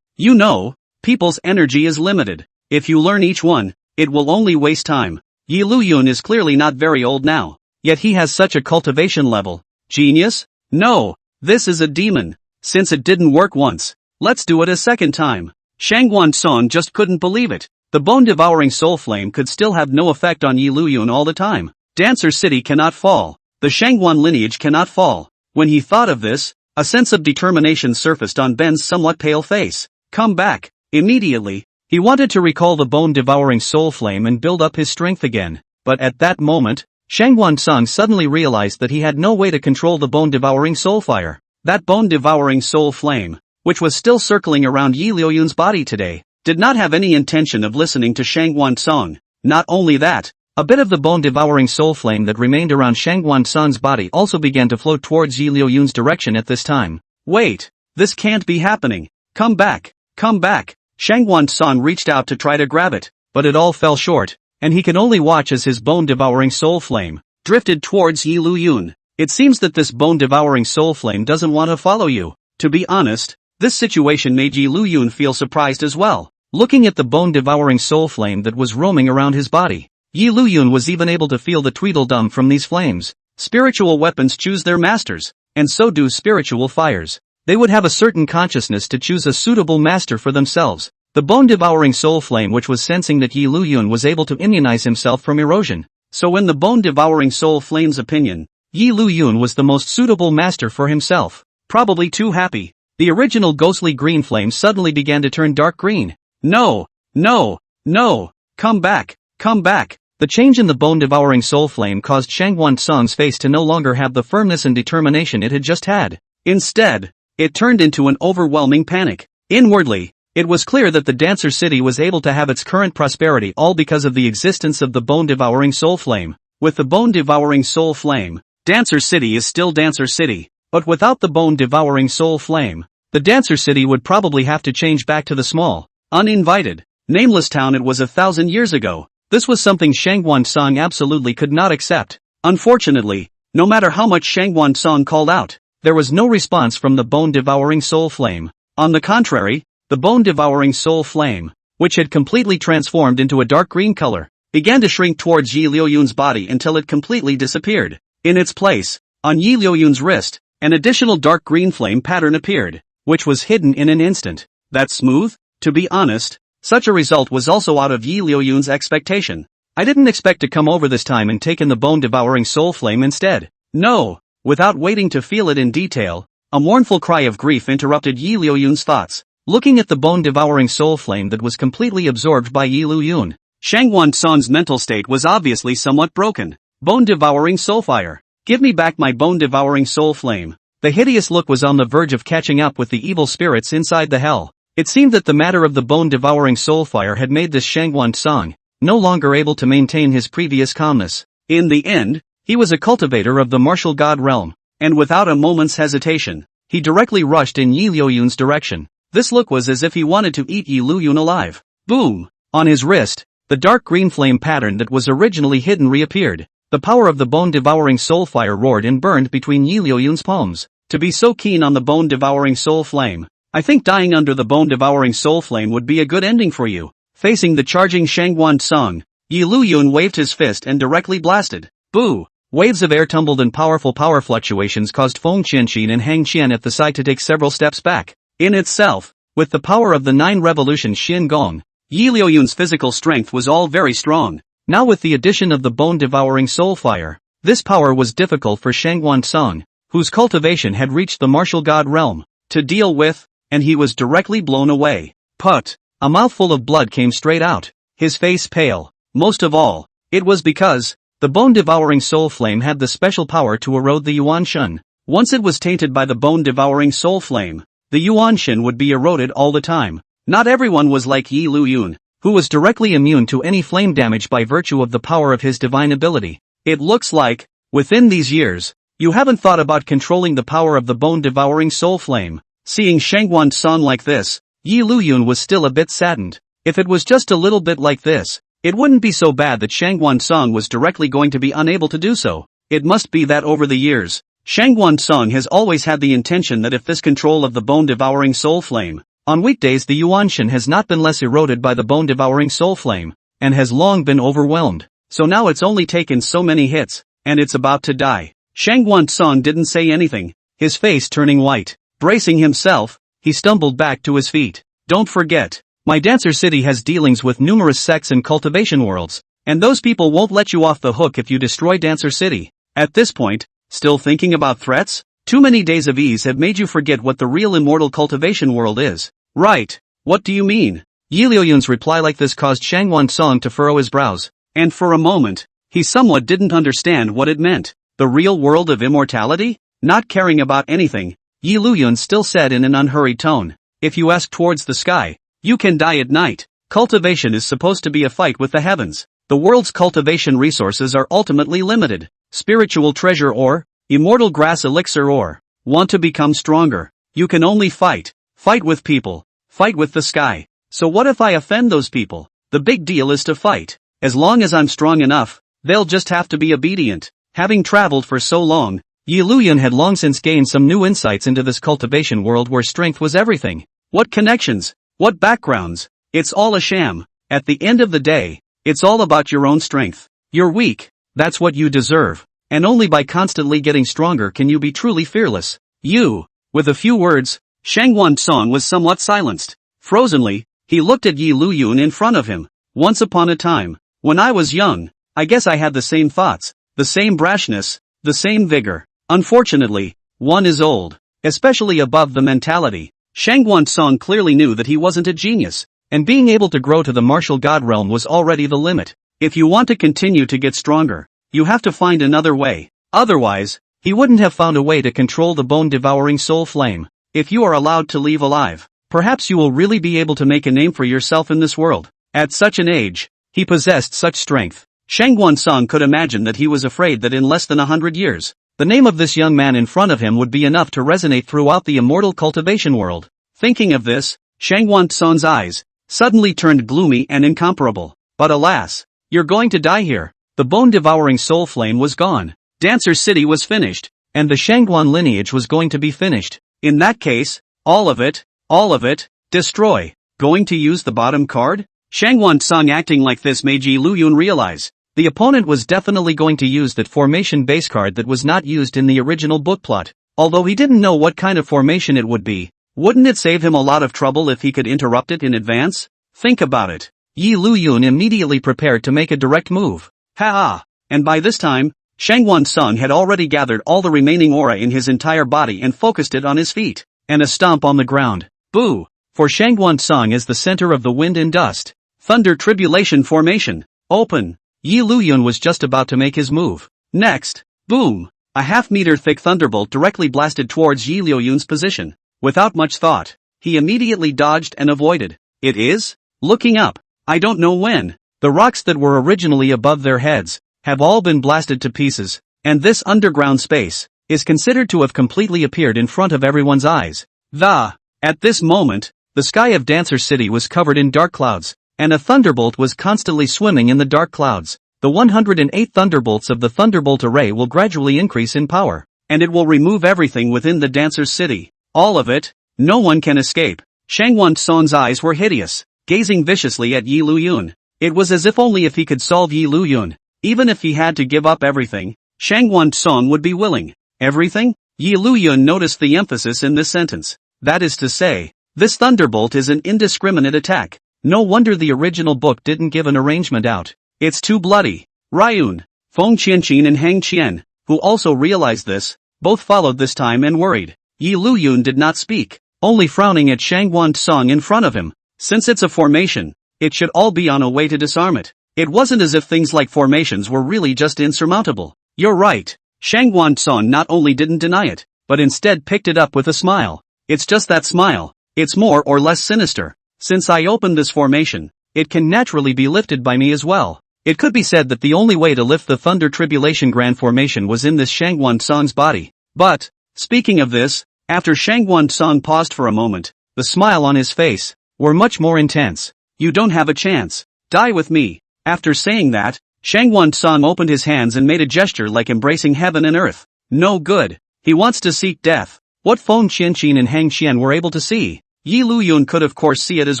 S1: You know, people's energy is limited. If you learn each one, it will only waste time. Liuyun is clearly not very old now, yet he has such a cultivation level. Genius? No, this is a demon. Since it didn't work once, let's do it a second time. Shangguan Song just couldn't believe it. The bone-devouring soul flame could still have no effect on Liuyun all the time. Dancer City cannot fall. The Shangguan lineage cannot fall. When he thought of this, a sense of determination surfaced on Ben's somewhat pale face. Come back. Immediately, he wanted to recall the bone-devouring soul flame and build up his strength again. But at that moment, Shangguan Song suddenly realized that he had no way to control the bone-devouring soul fire. That bone-devouring soul flame, which was still circling around Liuyun's body today, did not have any intention of listening to Shangguan Song. Not only that, a bit of the bone-devouring soul flame that remained around Shangguan Song's body also began to float towards Liuyun's direction at this time. Wait, this can't be happening. Come back, come back. Shangguan Song reached out to try to grab it, but it all fell short, and he could only watch as his bone-devouring soul flame drifted towards Liuyun. It seems that this bone-devouring soul flame doesn't want to follow you. To be honest, this situation made Liuyun feel surprised as well. Looking at the bone-devouring soul flame that was roaming around his body, Liuyun was even able to feel the tweedledum from these flames. Spiritual weapons choose their masters, and so do spiritual fires. They would have a certain consciousness to choose a suitable master for themselves. The bone-devouring soul flame which was sensing that Liuyun was able to immunize himself from erosion. So in the bone-devouring soul flame's opinion, Liuyun was the most suitable master for himself. Probably too happy. The original ghostly green flame suddenly began to turn dark green. No, no, no, come back, come back. The change in the bone-devouring soul flame caused Shangguan Song's face to no longer have the firmness and determination it had just had. Instead, it turned into an overwhelming panic. Inwardly, it was clear that the Dancer City was able to have its current prosperity all because of the existence of the bone-devouring soul flame. With the bone-devouring soul flame, Dancer City is still Dancer City. But without the bone-devouring soul flame, the Dancer City would probably have to change back to the small, uninvited, nameless town it was 1,000 years ago. This was something Shangguan Song absolutely could not accept. Unfortunately, no matter how much Shangguan Song called out, there was no response from the bone-devouring soul flame. On the contrary, the bone-devouring soul flame, which had completely transformed into a dark green color, began to shrink towards Liuyun's body until it completely disappeared. In its place, on Liuyun's wrist, an additional dark green flame pattern appeared, which was hidden in an instant. That's smooth? To be honest, such a result was also out of Liuyun's expectation. I didn't expect to come over this time and take in the bone-devouring soul flame instead. No! Without waiting to feel it in detail, a mournful cry of grief interrupted Liuyun's thoughts. Looking at the bone-devouring soul flame that was completely absorbed by Liuyun, Shangguan Song's mental state was obviously somewhat broken. Bone-devouring soul fire. Give me back my bone-devouring soul flame. The hideous look was on the verge of catching up with the evil spirits inside the hell. It seemed that the matter of the bone-devouring soul fire had made this Shangguan Song no longer able to maintain his previous calmness. In the end, he was a cultivator of the martial god realm, and without a moment's hesitation, he directly rushed in Liuyun's direction. This look was as if he wanted to eat Liuyun alive. Boom! On his wrist, the dark green flame pattern that was originally hidden reappeared. The power of the bone-devouring soul fire roared and burned between Liuyun's palms. To be so keen on the bone-devouring soul flame, I think dying under the bone-devouring soul flame would be a good ending for you. Facing the charging Shangguan Song, Liuyun waved his fist and directly blasted. Boo! Waves of air tumbled and powerful power fluctuations caused Feng Qianqin and Hang Qian at the side to take several steps back. In itself, With the power of the 9 revolutions Xin Gong, Liuyun's physical strength was all very strong. Now with the addition of the bone-devouring soul fire, this power was difficult for Shangwan Song, whose cultivation had reached the martial god realm, to deal with, and he was directly blown away. Put! A mouthful of blood came straight out, his face pale. Most of all, it was because the bone-devouring soul flame had the special power to erode the Yuan Shen. Once it was tainted by the bone-devouring soul flame, the Yuan Shen would be eroded all the time. Not everyone was like Liuyun, who was directly immune to any flame damage by virtue of the power of his divine ability. It looks like, within these years, you haven't thought about controlling the power of the bone-devouring soul flame. Seeing Shangwan Song like this, Liuyun was still a bit saddened. If it was just a little bit like this, it wouldn't be so bad that Shangwan Song was directly going to be unable to do so. It must be that over the years, Shangwan Song has always had the intention that if this control of the bone-devouring soul flame, on weekdays the Yuanshan has not been less eroded by the bone-devouring soul flame, and has long been overwhelmed. So now it's only taken so many hits, and it's about to die. Shangwan Song didn't say anything, his face turning white. Bracing himself, he stumbled back to his feet. Don't forget, my dancer city has dealings with numerous sects and cultivation worlds, and those people won't let you off the hook if you destroy dancer city. At this point, still thinking about threats? Too many days of ease have made you forget what the real immortal cultivation world is. Right, what do you mean? Liuyun's reply like this caused Shangwan Song to furrow his brows, and for a moment, he somewhat didn't understand what it meant. The real world of immortality? Not caring about anything, Liuyun still said in an unhurried tone. If you ask towards the sky, you can die at night. Cultivation is supposed to be a fight with the heavens. The world's cultivation resources are ultimately limited. Spiritual treasure ore, immortal grass elixir ore. Want to become stronger? You can only fight. Fight with people. Fight with the sky. So what if I offend those people? The big deal is to fight. As long as I'm strong enough, they'll just have to be obedient. Having traveled for so long, Liuyun had long since gained some new insights into this cultivation world where strength was everything. What connections? What backgrounds? It's all a sham. At the end of the day, it's all about your own strength. You're weak. That's what you deserve. And only by constantly getting stronger can you be truly fearless. You. With a few words, Shangwan Song was somewhat silenced. Frozenly, he looked at Liuyun in front of him. Once upon a time, when I was young, I guess I had the same thoughts, the same brashness, the same vigor. Unfortunately, one is old, especially above the mentality. Shangwan Song clearly knew that he wasn't a genius, and being able to grow to the martial god realm was already the limit. If you want to continue to get stronger, you have to find another way. Otherwise, he wouldn't have found a way to control the bone-devouring soul flame. If you are allowed to leave alive, perhaps you will really be able to make a name for yourself in this world. At such an age, he possessed such strength. Shangwan Song could imagine that he was afraid that in less than 100 years, the name of this young man in front of him would be enough to resonate throughout the immortal cultivation world. Thinking of this, Shangwan Song's eyes suddenly turned gloomy and incomparable. But alas, you're going to die here. The bone-devouring soul flame was gone. Dancer City was finished, and the Shangwan lineage was going to be finished. In that case, all of it, destroy. Going to use the bottom card? Shangwan Song acting like this made Liuyun realize the opponent was definitely going to use that formation base card that was not used in the original book plot. Although he didn't know what kind of formation it would be, wouldn't it save him a lot of trouble if he could interrupt it in advance? Think about it. Liuyun immediately prepared to make a direct move. Ha! And by this time, Shangwan Song had already gathered all the remaining aura in his entire body and focused it on his feet. And a stomp on the ground. Boo! For Shangwan Song is the center of the wind and dust. Thunder Tribulation Formation. Open. Liuyun was just about to make his move. Next. Boom! A half-meter thick thunderbolt directly blasted towards Liuyun's position. Without much thought, he immediately dodged and avoided. It is? Looking up. I don't know when. The rocks that were originally above their heads have all been blasted to pieces, and this underground space is considered to have completely appeared in front of everyone's eyes. At this moment, the sky of Dancer City was covered in dark clouds, and a thunderbolt was constantly swimming in the dark clouds. The 108 thunderbolts of the Thunderbolt array will gradually increase in power, and it will remove everything within the Dancer's City. All of it. No one can escape. Shangwan Song's eyes were hideous, gazing viciously at Liuyun. It was as if only if he could solve Liuyun, even if he had to give up everything, Shangwan Song would be willing. Everything? Liuyun noticed the emphasis in this sentence. That is to say, This thunderbolt is an indiscriminate attack. No wonder the original book didn't give an arrangement out. It's too bloody. Liuyun, Feng Qianqin and Hang Qian, who also realized this, both followed this time and worried. Liuyun did not speak, only frowning at Shangwan Tsong in front of him. Since it's a formation, it should all be on a way to disarm it. It wasn't as if things like formations were really just insurmountable. You're right. Shangwan Tsong not only didn't deny it, but instead picked it up with a smile. It's just that smile. It's more or less sinister. Since I opened this formation, it can naturally be lifted by me as well. It could be said that the only way to lift the Thunder Tribulation Grand Formation was in this Shangwan Tsong's body. But, speaking of this, after Shangwan Tsong paused for a moment, the smile on his face were much more intense. You don't have a chance. Die with me. After saying that, Shangwan Tsong opened his hands and made a gesture like embracing heaven and earth. No good. He wants to seek death. What Feng Qianqin and Hang Qian were able to see, Liuyun could of course see it as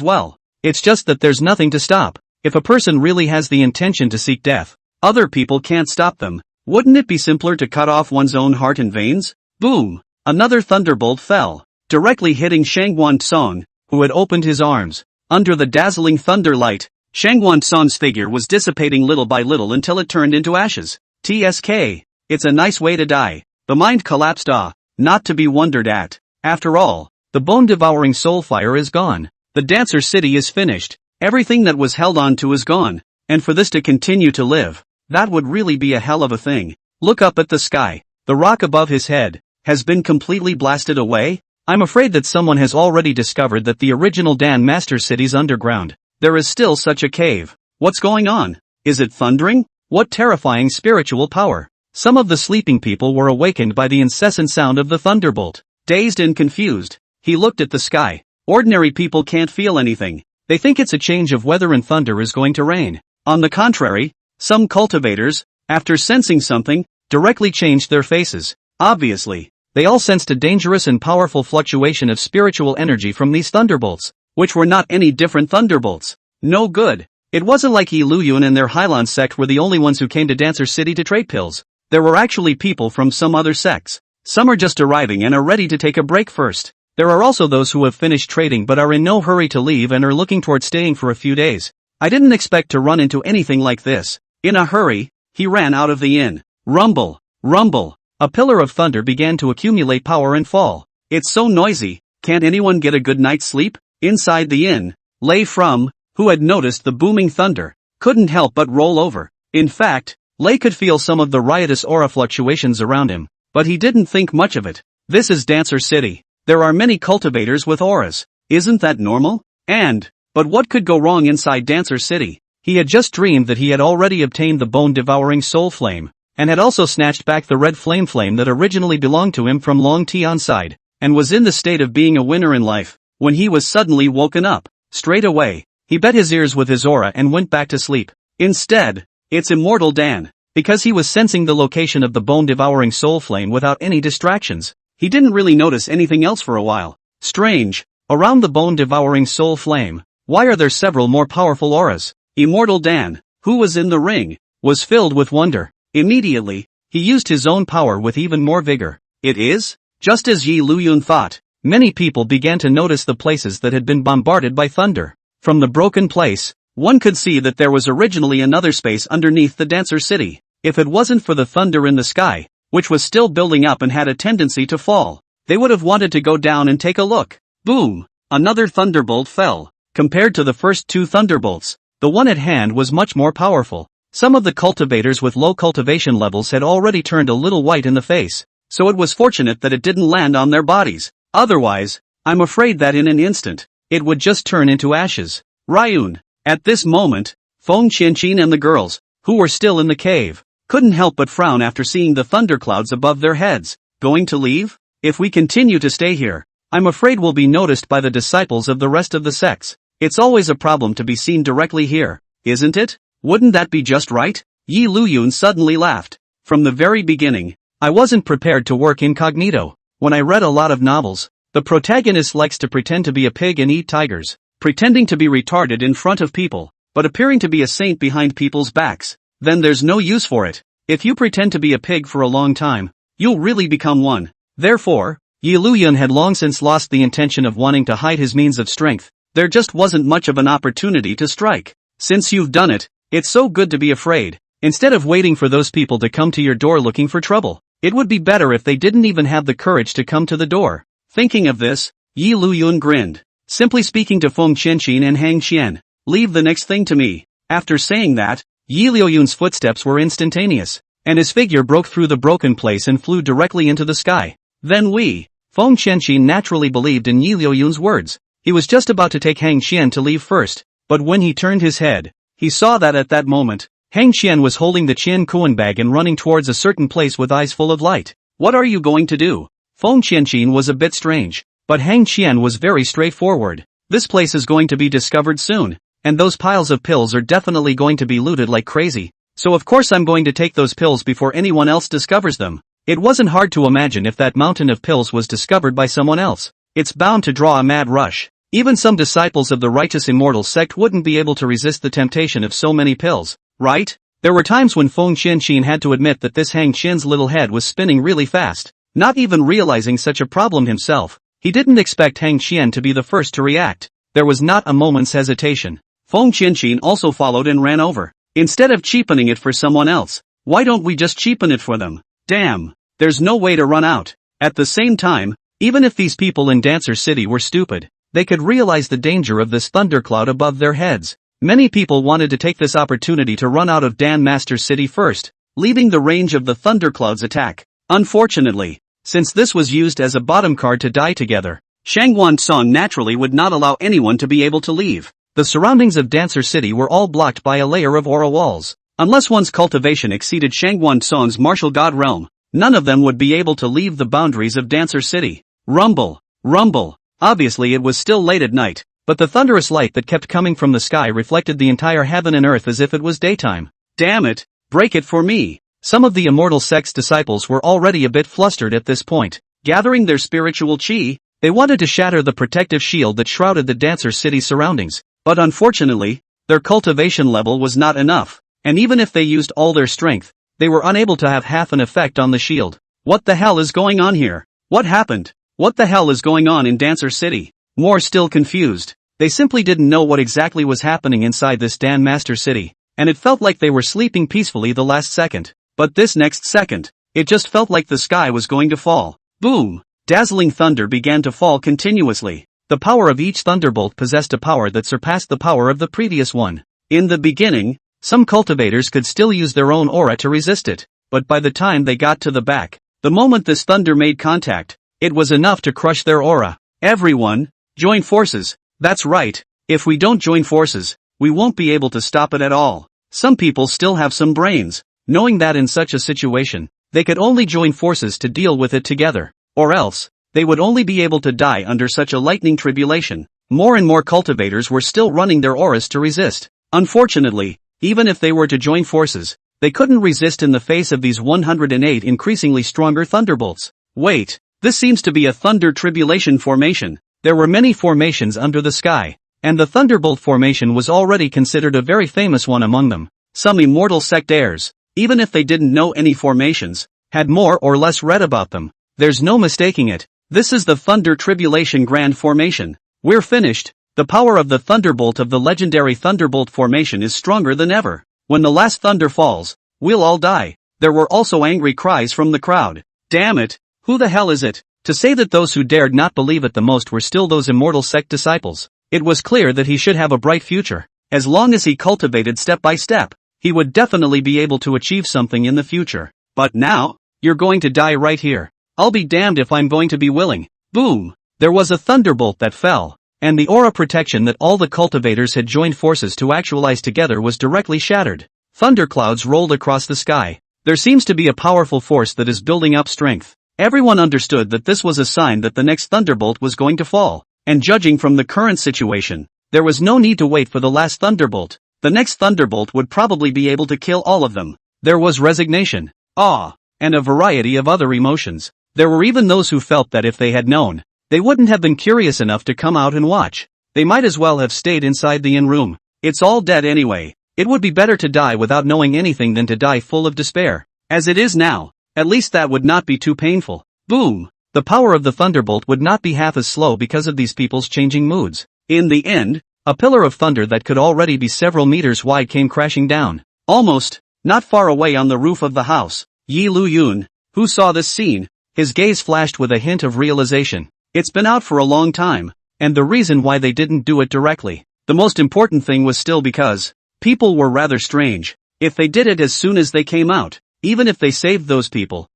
S1: well. It's just that there's nothing to stop. If a person really has the intention to seek death, other people can't stop them. Wouldn't it be simpler to cut off one's own heart and veins? Boom! Another thunderbolt fell, directly hitting Shangwan Tsong, who had opened his arms. Under the dazzling thunder light, Shangwan Tsong's figure was dissipating little by little until it turned into ashes. TSK. It's a nice way to die. The mind collapsed. Not to be wondered at. After all, the bone-devouring soul fire is gone. The dancer city is finished. Everything that was held on to is gone. And for this to continue to live, that would really be a hell of a thing. Look up at the sky. The rock above his head has been completely blasted away. I'm afraid that someone has already discovered that the original Dan Master City's underground. There is still such a cave. What's going on? Is it thundering? What terrifying spiritual power? Some of the sleeping people were awakened by the incessant sound of the thunderbolt. Dazed and confused, he looked at the sky. Ordinary people can't feel anything. They think it's a change of weather and thunder is going to rain. On the contrary, some cultivators, after sensing something, directly changed their faces. Obviously, they all sensed a dangerous and powerful fluctuation of spiritual energy from these thunderbolts, which were not any different thunderbolts. No good. It wasn't like Liuyun and their Hyland Sect were the only ones who came to Dancer City to trade pills. There were actually people from some other sects. Some are just arriving and are ready to take a break first. There are also those who have finished trading but are in no hurry to leave and are looking toward staying for a few days. I didn't expect to run into anything like this. In a hurry, he ran out of the inn. Rumble, rumble. A pillar of thunder began to accumulate power and fall. It's so noisy, can't anyone get a good night's sleep? Inside the inn, Lei From, who had noticed the booming thunder, couldn't help but roll over. In fact, Lei could feel some of the riotous aura fluctuations around him, but he didn't think much of it. This is Dancer City. There are many cultivators with auras. Isn't that normal? But what could go wrong inside Dancer City? He had just dreamed that he had already obtained the bone-devouring soul flame, and had also snatched back the red flame that originally belonged to him from Long Tian's side, and was in the state of being a winner in life, when he was suddenly woken up. Straight away, he bet his ears with his aura and went back to sleep. Instead, it's Immortal Dan, because he was sensing the location of the bone-devouring soul flame without any distractions. He didn't really notice anything else for a while. Strange, around the bone-devouring soul flame, why are there several more powerful auras? Immortal Dan, who was in the ring, was filled with wonder. Immediately, he used his own power with even more vigor. It is? Just as Liuyun thought, many people began to notice the places that had been bombarded by thunder. From the broken place, one could see that there was originally another space underneath the Dancer City. If it wasn't for the thunder in the sky, which was still building up and had a tendency to fall, they would have wanted to go down and take a look. Boom! Another thunderbolt fell. Compared to the first two thunderbolts, the one at hand was much more powerful. Some of the cultivators with low cultivation levels had already turned a little white in the face, so it was fortunate that it didn't land on their bodies. Otherwise, I'm afraid that in an instant, it would just turn into ashes. Liuyun. At this moment, Feng Qianqin and the girls, who were still in the cave, couldn't help but frown after seeing the thunderclouds above their heads. Going to leave? If we continue to stay here, I'm afraid we'll be noticed by the disciples of the rest of the sects. It's always a problem to be seen directly here, isn't it? Wouldn't that be just right? Liuyun suddenly laughed. From the very beginning, I wasn't prepared to work incognito. When I read a lot of novels, the protagonist likes to pretend to be a pig and eat tigers, pretending to be retarded in front of people, but appearing to be a saint behind people's backs. Then there's no use for it. If you pretend to be a pig for a long time, you'll really become one. Therefore, Liuyun had long since lost the intention of wanting to hide his means of strength. There just wasn't much of an opportunity to strike. Since you've done it, it's so good to be afraid. Instead of waiting for those people to come to your door looking for trouble, it would be better if they didn't even have the courage to come to the door. Thinking of this, Liuyun grinned. Simply speaking to Feng Qianqin and Hang Qian, leave the next thing to me. After saying that, Liuyun's footsteps were instantaneous, and his figure broke through the broken place and flew directly into the sky. Then Feng Qianqin naturally believed in Liuyun's words. He was just about to take Hang Qian to leave first, but when he turned his head, he saw that at that moment, Hang Qian was holding the Qianqin bag and running towards a certain place with eyes full of light. What are you going to do? Feng Qianqin was a bit strange, but Hang Qian was very straightforward. This place is going to be discovered soon, and those piles of pills are definitely going to be looted like crazy, so of course I'm going to take those pills before anyone else discovers them. It wasn't hard to imagine if that mountain of pills was discovered by someone else. It's bound to draw a mad rush. Even some disciples of the righteous immortal sect wouldn't be able to resist the temptation of so many pills, right? There were times when Feng Qianqin had to admit that this Hang Qian's little head was spinning really fast. Not even realizing such a problem himself, he didn't expect Hang Qian to be the first to react. There was not a moment's hesitation. Feng Qianqin also followed and ran over. Instead of cheapening it for someone else, why don't we just cheapen it for them? Damn, there's no way to run out. At the same time, even if these people in Dancer City were stupid, they could realize the danger of this thundercloud above their heads. Many people wanted to take this opportunity to run out of Dan Master City first, leaving the range of the thundercloud's attack. Unfortunately, since this was used as a bottom card to die together, Shangwan Song naturally would not allow anyone to be able to leave. The surroundings of Dancer City were all blocked by a layer of aura walls. Unless one's cultivation exceeded Shangwan Song's martial god realm, none of them would be able to leave the boundaries of Dancer City. Rumble, rumble. Obviously it was still late at night, but the thunderous light that kept coming from the sky reflected the entire heaven and earth as if it was daytime. Damn it, break it for me. Some of the immortal sect's disciples were already a bit flustered at this point. Gathering their spiritual chi, they wanted to shatter the protective shield that shrouded the Dancer City surroundings, but unfortunately, their cultivation level was not enough, and even if they used all their strength, they were unable to have half an effect on the shield. What the hell is going on here? What happened? What the hell is going on in Dancer City? More still confused. They simply didn't know what exactly was happening inside this Dan Master City, and it felt like they were sleeping peacefully the last second. But this next second, it just felt like the sky was going to fall. Boom! Dazzling thunder began to fall continuously. The power of each thunderbolt possessed a power that surpassed the power of the previous one. In the beginning, some cultivators could still use their own aura to resist it, but by the time they got to the back, the moment this thunder made contact, it was enough to crush their aura. Everyone, join forces. That's right, if we don't join forces, we won't be able to stop it at all. Some people still have some brains, knowing that in such a situation, they could only join forces to deal with it together, or else, they would only be able to die under such a lightning tribulation. More and more cultivators were still running their auras to resist. Unfortunately, even if they were to join forces, they couldn't resist in the face of these 108 increasingly stronger thunderbolts. Wait, this seems to be a thunder tribulation formation. There were many formations under the sky, and the thunderbolt formation was already considered a very famous one among them. Some immortal sect heirs, even if they didn't know any formations, had more or less read about them. There's no mistaking it. This is the Thunder Tribulation Grand Formation. We're finished. The power of the thunderbolt of the legendary Thunderbolt formation is stronger than ever. When the last thunder falls, we'll all die. There were also angry cries from the crowd. Damn it, who the hell is it? To say that those who dared not believe it the most were still those immortal sect disciples. It was clear that he should have a bright future. As long as he cultivated step by step, he would definitely be able to achieve something in the future. But now, you're going to die right here. I'll be damned if I'm going to be willing. Boom! There was a thunderbolt that fell, and the aura protection that all the cultivators had joined forces to actualize together was directly shattered. Thunderclouds rolled across the sky. There seems to be a powerful force that is building up strength. Everyone understood that this was a sign that the next thunderbolt was going to fall, and judging from the current situation, there was no need to wait for the last thunderbolt. The next thunderbolt would probably be able to kill all of them. There was resignation, awe, and a variety of other emotions. There were even those who felt that if they had known, they wouldn't have been curious enough to come out and watch. They might as well have stayed inside the inn room. It's all dead anyway. It would be better to die without knowing anything than to die full of despair. As it is now, at least that would not be too painful. Boom! the power of the thunderbolt would not be half as slow because of these people's changing moods. In the end, a pillar of thunder that could already be several meters wide came crashing down, almost, not far away on the roof of the house. Liuyun, who saw this scene, his gaze flashed with a hint of realization. It's been out for a long time, and the reason why they didn't do it directly. The most important thing was still because people were rather strange. If they did it as soon as they came out, even if they saved those people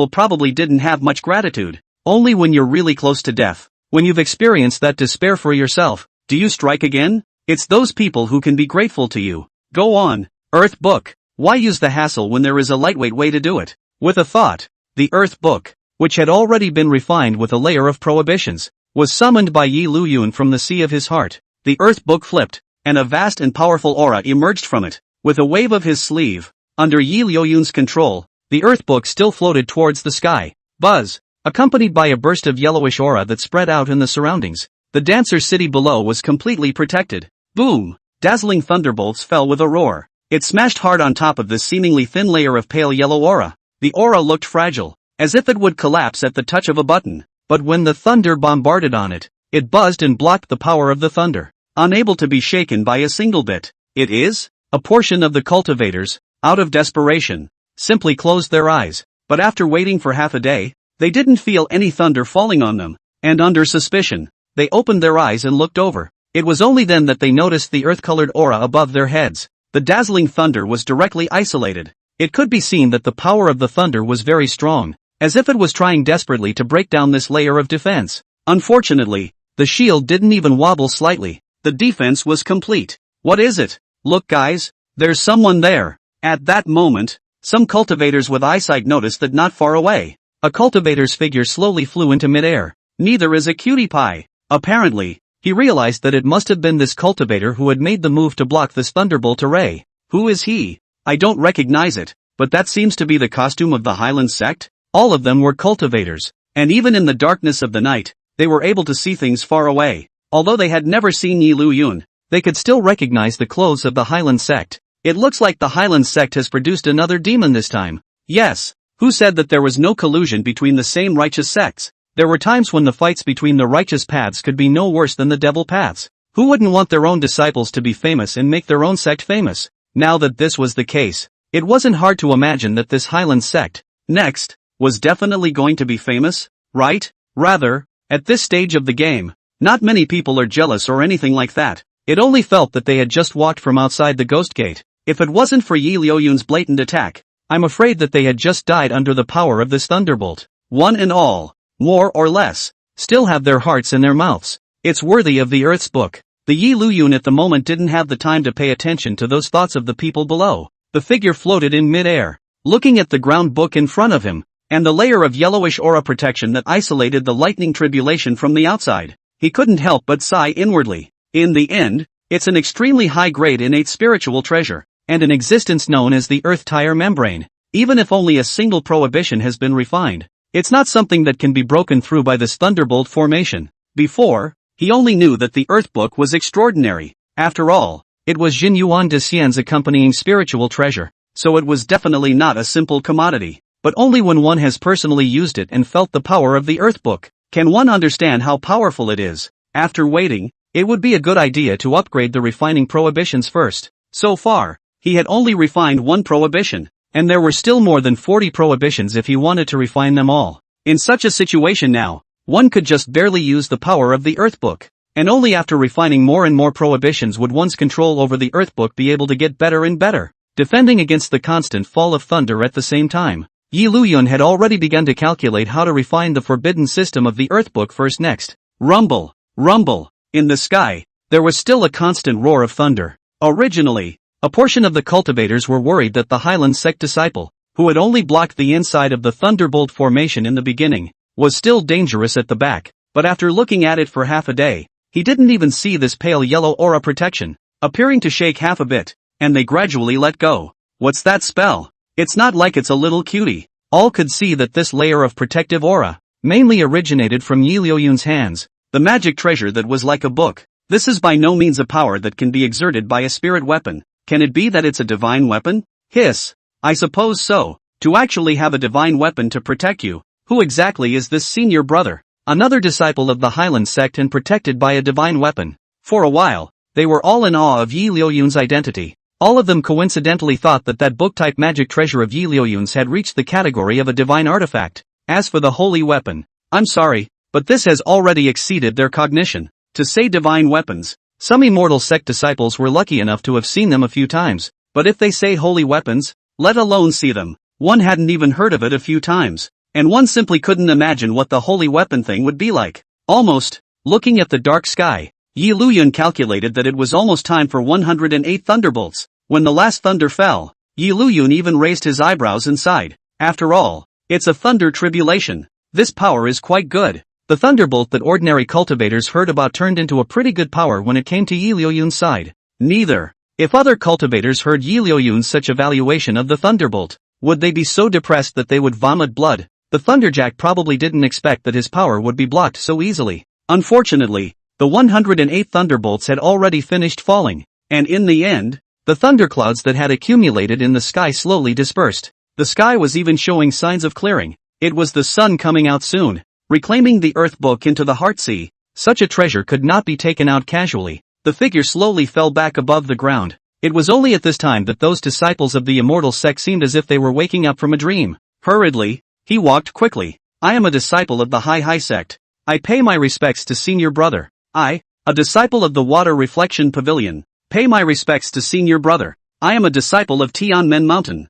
S1: probably didn't have much gratitude. Only when you're really close to death, when you've experienced that despair for yourself, do you strike again? It's those people who can be grateful to you. Go on, Earth Book. Why use the hassle when there is a lightweight way to do it? With a thought, the Earth Book, which had already been refined with a layer of prohibitions, was summoned by Liuyun from the sea of his heart. The Earth Book flipped, and a vast and powerful aura emerged from it. With a wave of his sleeve, under Liuyun's control, the Earth Book still floated towards the sky. Buzz, accompanied by a burst of yellowish aura that spread out in the surroundings. The dancer city below was completely protected. Boom! Dazzling thunderbolts fell with a roar. It smashed hard on top of this seemingly thin layer of pale yellow aura. The aura looked fragile, as if it would collapse at the touch of a button. But when the thunder bombarded on it, it buzzed and blocked the power of the thunder, unable to be shaken by a single bit. It is? A portion of the cultivators, out of desperation, simply closed their eyes. But after waiting for half a day, they didn't feel any thunder falling on them, and under suspicion, they opened their eyes and looked over. It was only then that they noticed the earth-colored aura above their heads. The dazzling thunder was directly isolated. It could be seen that the power of the thunder was very strong, as if it was trying desperately to break down this layer of defense. Unfortunately, the shield didn't even wobble slightly. The defense was complete. What is it? Look guys, there's someone there. At that moment, some cultivators with eyesight noticed that not far away, a cultivator's figure slowly flew into midair. Neither is a cutie pie. Apparently, he realized that it must have been this cultivator who had made the move to block this thunderbolt array. Who is he? I don't recognize it, but that seems to be the costume of the Hyland Sect. All of them were cultivators, and even in the darkness of the night, they were able to see things far away. Although they had never seen Liuyun, they could still recognize the clothes of the Hyland Sect. It looks like the Hyland Sect has produced another demon this time. Yes, who said that there was no collusion between the same righteous sects? There were times when the fights between the righteous paths could be no worse than the devil paths. Who wouldn't want their own disciples to be famous and make their own sect famous? Now that this was the case, it wasn't hard to imagine that this Hyland Sect, next, was definitely going to be famous, right? Rather, at this stage of the game, not many people are jealous or anything like that. It only felt that they had just walked from outside the ghost gate. If it wasn't for Liuyun's blatant attack, I'm afraid that they had just died under the power of this thunderbolt. One and all, more or less, still have their hearts in their mouths. It's worthy of the Earth's Book. The Liuyun at the moment didn't have the time to pay attention to those thoughts of the people below. The figure floated in mid-air, looking at the ground book in front of him, and the layer of yellowish aura protection that isolated the lightning tribulation from the outside. He couldn't help but sigh inwardly. In the end, it's an extremely high-grade innate spiritual treasure, and an existence known as the Earth Tire Membrane. Even if only a single prohibition has been refined, it's not something that can be broken through by this thunderbolt formation. Before, he only knew that the Earth Book was extraordinary. After all, it was Jin Yuan de Xian's accompanying spiritual treasure, so it was definitely not a simple commodity. But only when one has personally used it and felt the power of the Earth Book, can one understand how powerful it is. After waiting, it would be a good idea to upgrade the refining prohibitions first. So far, he had only refined one prohibition, and there were still more than 40 prohibitions if he wanted to refine them all. In such a situation now, one could just barely use the power of the Earth Book, and only after refining more and more prohibitions would one's control over the Earth Book be able to get better and better, defending against the constant fall of thunder at the same time. Liuyun had already begun to calculate how to refine the forbidden system of the Earth Book first. Next, rumble, rumble. In the sky, there was still a constant roar of thunder. Originally, a portion of the cultivators were worried that the Hyland Sect disciple, who had only blocked the inside of the thunderbolt formation in the beginning, was still dangerous at the back, but after looking at it for half a day, he didn't even see this pale yellow aura protection, appearing to shake half a bit, and they gradually let go. What's that spell? It's not like it's a little cutie. All could see that this layer of protective aura mainly originated from Liuyun's hands, the magic treasure that was like a book. This is by no means a power that can be exerted by a spirit weapon. Can it be that it's a divine weapon? Hiss. I suppose so. To actually have a divine weapon to protect you, Who exactly is this senior brother? Another disciple of the Hyland Sect and protected by a divine weapon. For a while, they were all in awe of Yi Liuyun's identity. All of them coincidentally thought that book-type magic treasure of Yi Liuyun's had reached the category of a divine artifact. As for the holy weapon, I'm sorry, but this has already exceeded their cognition. To say divine weapons, some immortal sect disciples were lucky enough to have seen them a few times, but if they say holy weapons, let alone see them, one hadn't even heard of it a few times, and one simply couldn't imagine what the holy weapon thing would be like. Almost, looking at the dark sky, Yi Liuyun calculated that it was almost time for 108 thunderbolts. When the last thunder fell, Yi Liuyun even raised his eyebrows and sighed. After all, it's a thunder tribulation. This power is quite good. The thunderbolt that ordinary cultivators heard about turned into a pretty good power when it came to Yi Liuyun's side. Neither. If other cultivators heard Yi Liuyun's such evaluation of the thunderbolt, would they be so depressed that they would vomit blood? The Thunderjack probably didn't expect that his power would be blocked so easily. Unfortunately, the 108 thunderbolts had already finished falling, and in the end, the thunderclouds that had accumulated in the sky slowly dispersed. The sky was even showing signs of clearing. It was the sun coming out soon, reclaiming the Earth book into the Heartsea. Such a treasure could not be taken out casually. The figure slowly fell back above the ground. It was only at this time that those disciples of the immortal sect seemed as if they were waking up from a dream. Hurriedly, he walked quickly. I am a disciple of the Hyland Sect. I pay my respects to senior brother. I, a disciple of the Water Reflection Pavilion, pay my respects to senior brother. I am a disciple of Tian Mountain.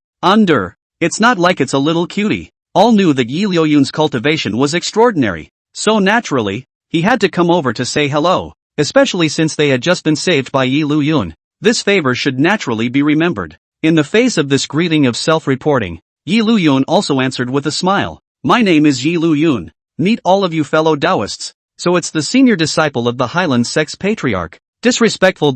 S1: It's not like it's a little cutie. All knew that Yi Liuyun's cultivation was extraordinary, so naturally, he had to come over to say hello, especially since they had just been saved by Yi Liuyun. This favor should naturally be remembered. In the face of this greeting of self-reporting, Yi Liuyun also answered with a smile. My name is Yi Liuyun. Meet all of you fellow Taoists. So it's the senior disciple of the Hyland Sect's patriarch. Disrespectful.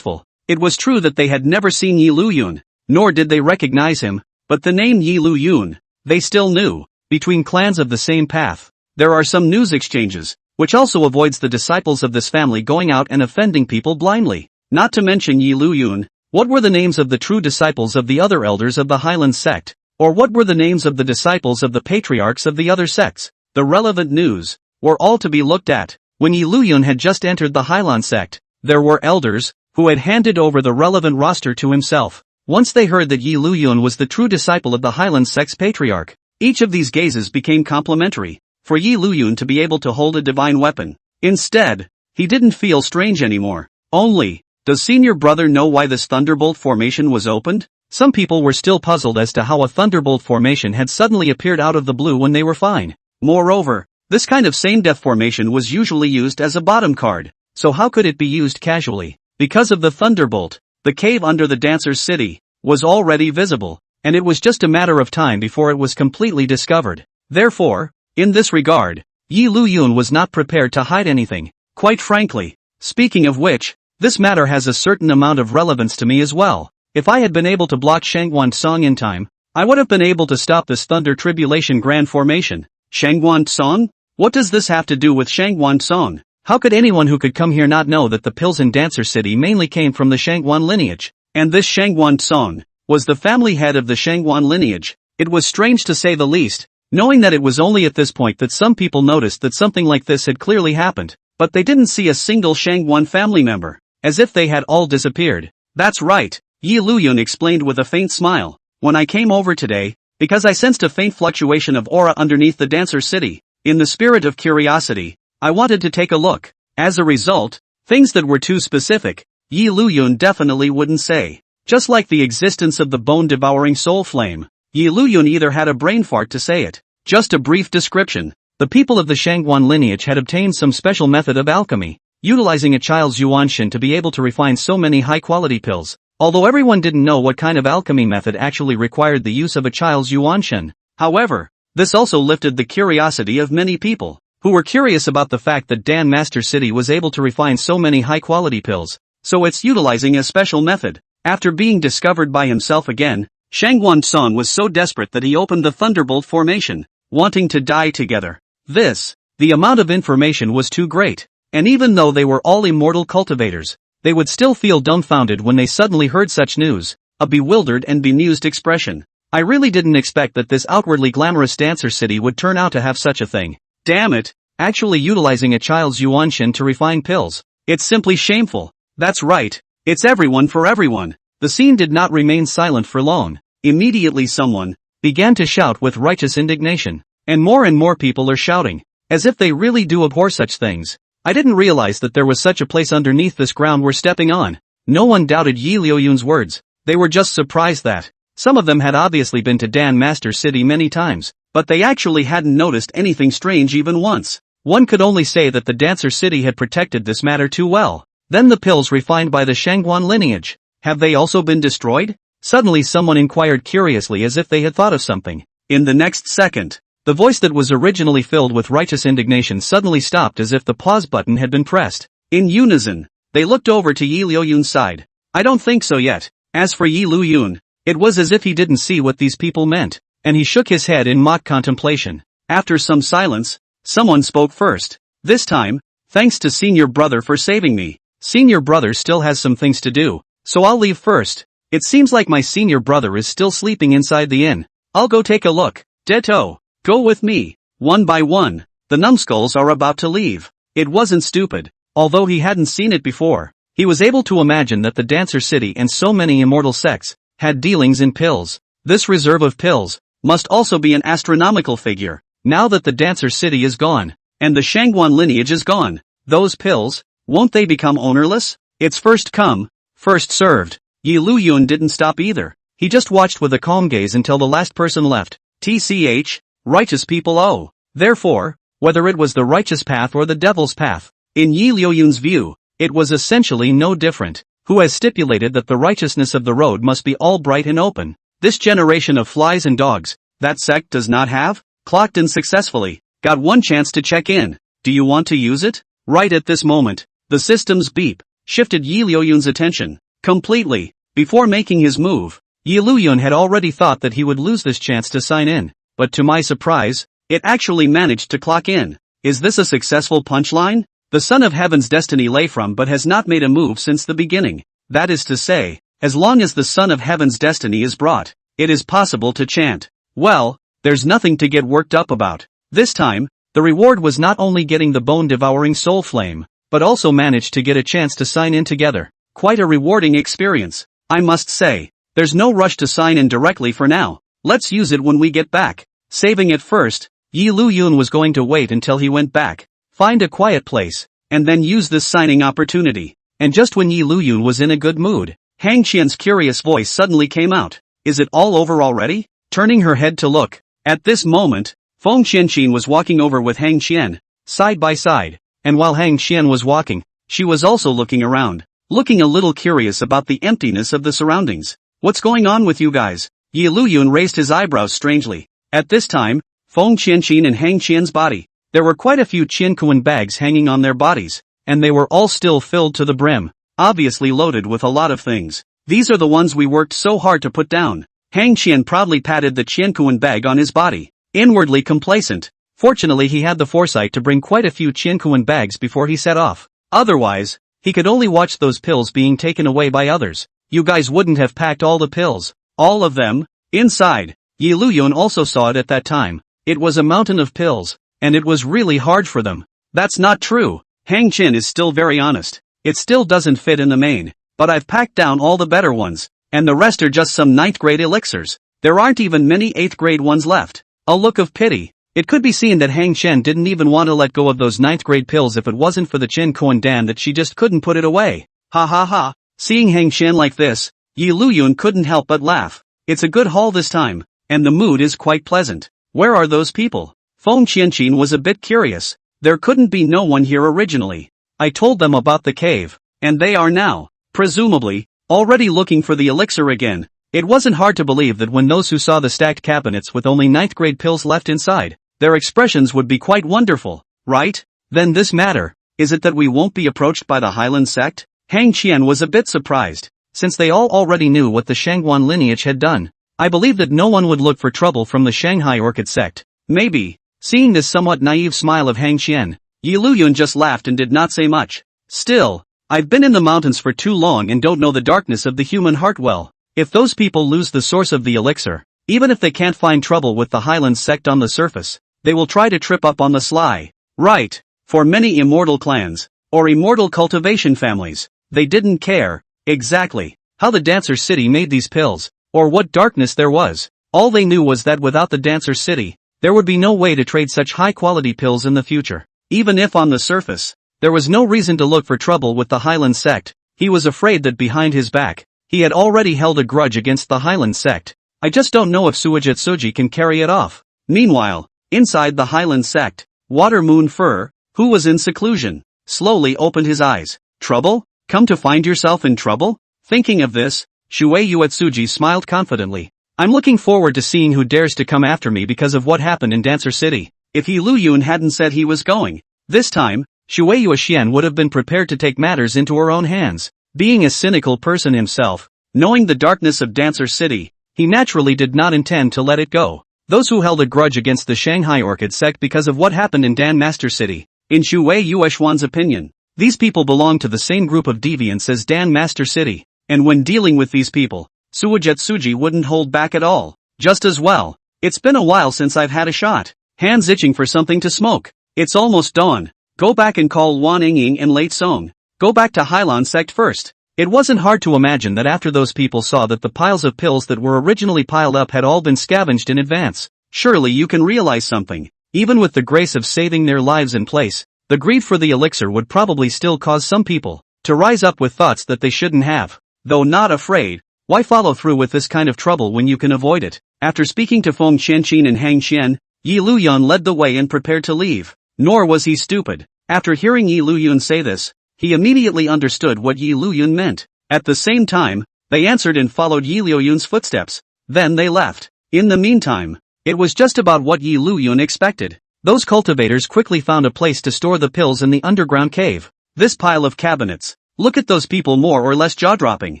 S1: It was true that they had never seen Yi Liuyun, nor did they recognize him, but the name Yi Liuyun, they still knew. Between clans of the same path, there are some news exchanges, which also avoids the disciples of this family going out and offending people blindly. Not to mention Yi Liuyun, what were the names of the true disciples of the other elders of the Hyland Sect? Or what were the names of the disciples of the patriarchs of the other sects? The relevant news were all to be looked at. When Yi Liuyun had just entered the Hyland Sect, there were elders who had handed over the relevant roster to himself. Once they heard that Yi Liuyun was the true disciple of the Hyland Sect's patriarch, each of these gazes became complimentary. For Yi Liuyun to be able to hold a divine weapon. Instead, he didn't feel strange anymore. Only, does senior brother know why this thunderbolt formation was opened? Some people were still puzzled as to how a thunderbolt formation had suddenly appeared out of the blue when they were fine. Moreover, this kind of same death formation was usually used as a bottom card, so how could it be used casually? Because of the thunderbolt, the cave under the dancer's city was already visible, and it was just a matter of time before it was completely discovered. Therefore, in this regard, Yi Liuyun was not prepared to hide anything. Quite frankly, speaking of which, this matter has a certain amount of relevance to me as well. If I had been able to block Shangguan Song in time, I would have been able to stop this Thunder Tribulation Grand Formation. Shangguan Song? What does this have to do with Shangguan Song? How could anyone who could come here not know that the pills in Dancer City mainly came from the Shangguan lineage? And this Shangguan Song was the family head of the Shangguan lineage. It was strange to say the least, knowing that it was only at this point that some people noticed that something like this had clearly happened, but they didn't see a single Shangguan family member, as if they had all disappeared. That's right, Yi Liuyun explained with a faint smile. When I came over today, because I sensed a faint fluctuation of aura underneath the Dancer City, in the spirit of curiosity, I wanted to take a look. As a result, things that were too specific, Yi Liuyun definitely wouldn't say. Just like the existence of the bone-devouring soul flame, Yi Liuyun either had a brain fart to say it. Just a brief description. The people of the Shangguan lineage had obtained some special method of alchemy, utilizing a child's yuanshin to be able to refine so many high-quality pills. Although everyone didn't know what kind of alchemy method actually required the use of a child's yuanshin. However, this also lifted the curiosity of many people, who were curious about the fact that Dan Master City was able to refine so many high-quality pills, so it's utilizing a special method. After being discovered by himself again, Shangguan Song was so desperate that he opened the Thunderbolt formation, wanting to die together. The amount of information was too great, and even though they were all immortal cultivators, they would still feel dumbfounded when they suddenly heard such news. a bewildered and bemused expression. I really didn't expect that this outwardly glamorous dancer city would turn out to have such a thing. Damn it, actually utilizing a child's yuanshin to refine pills. It's simply shameful. That's right, it's everyone for everyone. The scene did not remain silent for long. Immediately someone began to shout with righteous indignation. And more people are shouting, as if they really do abhor such things. I didn't realize that there was such a place underneath this ground we're stepping on. No one doubted Yi Liuyun's words, they were just surprised that some of them had obviously been to Dan Master City many times, but they actually hadn't noticed anything strange even once. One could only say that the Dancer City had protected this matter too well. Then the pills refined by the Shangguan lineage, have they also been destroyed? Suddenly someone inquired curiously as if they had thought of something. In the next second, the voice that was originally filled with righteous indignation suddenly stopped as if the pause button had been pressed. In unison, they looked over to Yi Liuyun's side. I don't think so yet. As for Yi Liuyun, it was as if he didn't see what these people meant, and he shook his head in mock contemplation. After some silence, someone spoke first. This time, thanks to senior brother for saving me. Senior brother still has some things to do, so I'll leave first. It seems like my senior brother is still sleeping inside the inn. I'll go take a look. Ditto. Go with me. One by one, the numbskulls are about to leave. It wasn't stupid. Although he hadn't seen it before, he was able to imagine that the Dancer City and so many immortal sects had dealings in pills. This reserve of pills must also be an astronomical figure. Now that the Dancer City is gone, and the Shangguan lineage is gone, those pills, won't they become ownerless? It's first come, first served. Yi Liuyun didn't stop either. He just watched with a calm gaze until the last person left. TCH, righteous people oh. Therefore, whether it was the righteous path or the devil's path, in Yi Liuyun's view, it was essentially no different. Who has stipulated that the righteousness of the road must be all bright and open? This generation of flies and dogs, that sect does not have? Clocked in successfully. Got one chance to check in. Do you want to use it? Right at this moment, the system's beep shifted Yi Liuyun's attention completely. Before making his move, Yi Liuyun had already thought that he would lose this chance to sign in, but to my surprise, it actually managed to clock in. Is this a successful punchline? The Son of Heaven's destiny lay from but has not made a move since the beginning. That is to say, as long as the Son of Heaven's destiny is brought, it is possible to chant. Well, there's nothing to get worked up about. This time, the reward was not only getting the bone-devouring soul flame, but also managed to get a chance to sign in together. Quite a rewarding experience, I must say. There's no rush to sign in directly for now. Let's use it when we get back. Saving it first, Yi Liuyun was going to wait until he went back, find a quiet place, and then use this signing opportunity. And just when Yi Liuyun was in a good mood, Hang Qian's curious voice suddenly came out. Is it all over already? Turning her head to look. At this moment, Feng Qianqin was walking over with Hang Qian, side by side, and while Hang Qian was walking, she was also looking around, looking a little curious about the emptiness of the surroundings. What's going on with you guys? Yi Liuyun raised his eyebrows strangely. At this time, Feng Qianqin and Hang Qian's body, there were quite a few Qianquan bags hanging on their bodies, and they were all still filled to the brim, obviously loaded with a lot of things. These are the ones we worked so hard to put down. Hang Qian proudly patted the Qianquan bag on his body, inwardly complacent. Fortunately he had the foresight to bring quite a few Qianquan bags before he set off. Otherwise, he could only watch those pills being taken away by others. You guys wouldn't have packed all the pills. All of them? Inside. Yi Liuyun also saw it at that time. It was a mountain of pills, and it was really hard for them. That's not true. Hang Qian is still very honest. It still doesn't fit in the main, but I've packed down all the better ones, and the rest are just some 9th grade elixirs. There aren't even many 8th grade ones left. A look of pity. It could be seen that Hang Qian didn't even want to let go of those 9th grade pills if it wasn't for the Qin Kuan Dan that she just couldn't put it away. Ha ha ha. Seeing Hang Qian like this, Yi Liuyun couldn't help but laugh. It's a good haul this time, and the mood is quite pleasant. Where are those people? Feng Qianqin was a bit curious. There couldn't be no one here originally. I told them about the cave, and they are now, presumably, already looking for the elixir again. It wasn't hard to believe that when those who saw the stacked cabinets with only 9th grade pills left inside, their expressions would be quite wonderful, right? Then this matter, is it that we won't be approached by the Hyland Sect? Hang Qian was a bit surprised, since they all already knew what the Shangguan lineage had done. I believe that no one would look for trouble from the Shanghai Orchid Sect. Maybe. Seeing this somewhat naive smile of Hang Qian, Yi Liuyun just laughed and did not say much. Still, I've been in the mountains for too long and don't know the darkness of the human heart well. If those people lose the source of the elixir, even if they can't find trouble with the Hyland Sect on the surface, they will try to trip up on the sly. Right. For many immortal clans, or immortal cultivation families, they didn't care, exactly, how the Dancer City made these pills, or what darkness there was. All they knew was that without the Dancer City, there would be no way to trade such high-quality pills in the future. Even if on the surface, there was no reason to look for trouble with the Hyland Sect, he was afraid that behind his back, he had already held a grudge against the Hyland Sect. I just don't know if Suijutsuji can carry it off. Meanwhile, inside the Hyland Sect, Water Moon Fur, who was in seclusion, slowly opened his eyes. Trouble? Come to find yourself in trouble? Thinking of this, Suijutsuji smiled confidently. I'm looking forward to seeing who dares to come after me because of what happened in Dancer City. If Liuyun hadn't said he was going, this time, Shueiyuxian would have been prepared to take matters into her own hands. Being a cynical person himself, knowing the darkness of Dancer City, he naturally did not intend to let it go. Those who held a grudge against the Shanghai Orchid Sect because of what happened in Dan Master City, in Shueiyuxian's opinion, these people belong to the same group of deviants as Dan Master City, and when dealing with these people, Suijutsuji wouldn't hold back at all. Just as well. It's been a while since I've had a shot. Hands itching for something to smoke. It's almost dawn. Go back and call Wan Yingying and Late Song. Go back to Hyland Sect first. It wasn't hard to imagine that after those people saw that the piles of pills that were originally piled up had all been scavenged in advance. Surely you can realize something. Even with the grace of saving their lives in place, the greed for the elixir would probably still cause some people to rise up with thoughts that they shouldn't have. Though not afraid, why follow through with this kind of trouble when you can avoid it? After speaking to Feng Qianqin and Hang Qian, Liuyun led the way and prepared to leave. Nor was he stupid. After hearing Liuyun say this, he immediately understood what Liuyun meant. At the same time, they answered and followed Liuyun's footsteps. Then they left. In the meantime, it was just about what Liuyun expected. Those cultivators quickly found a place to store the pills in the underground cave. This pile of cabinets. Look at those people more or less jaw-dropping.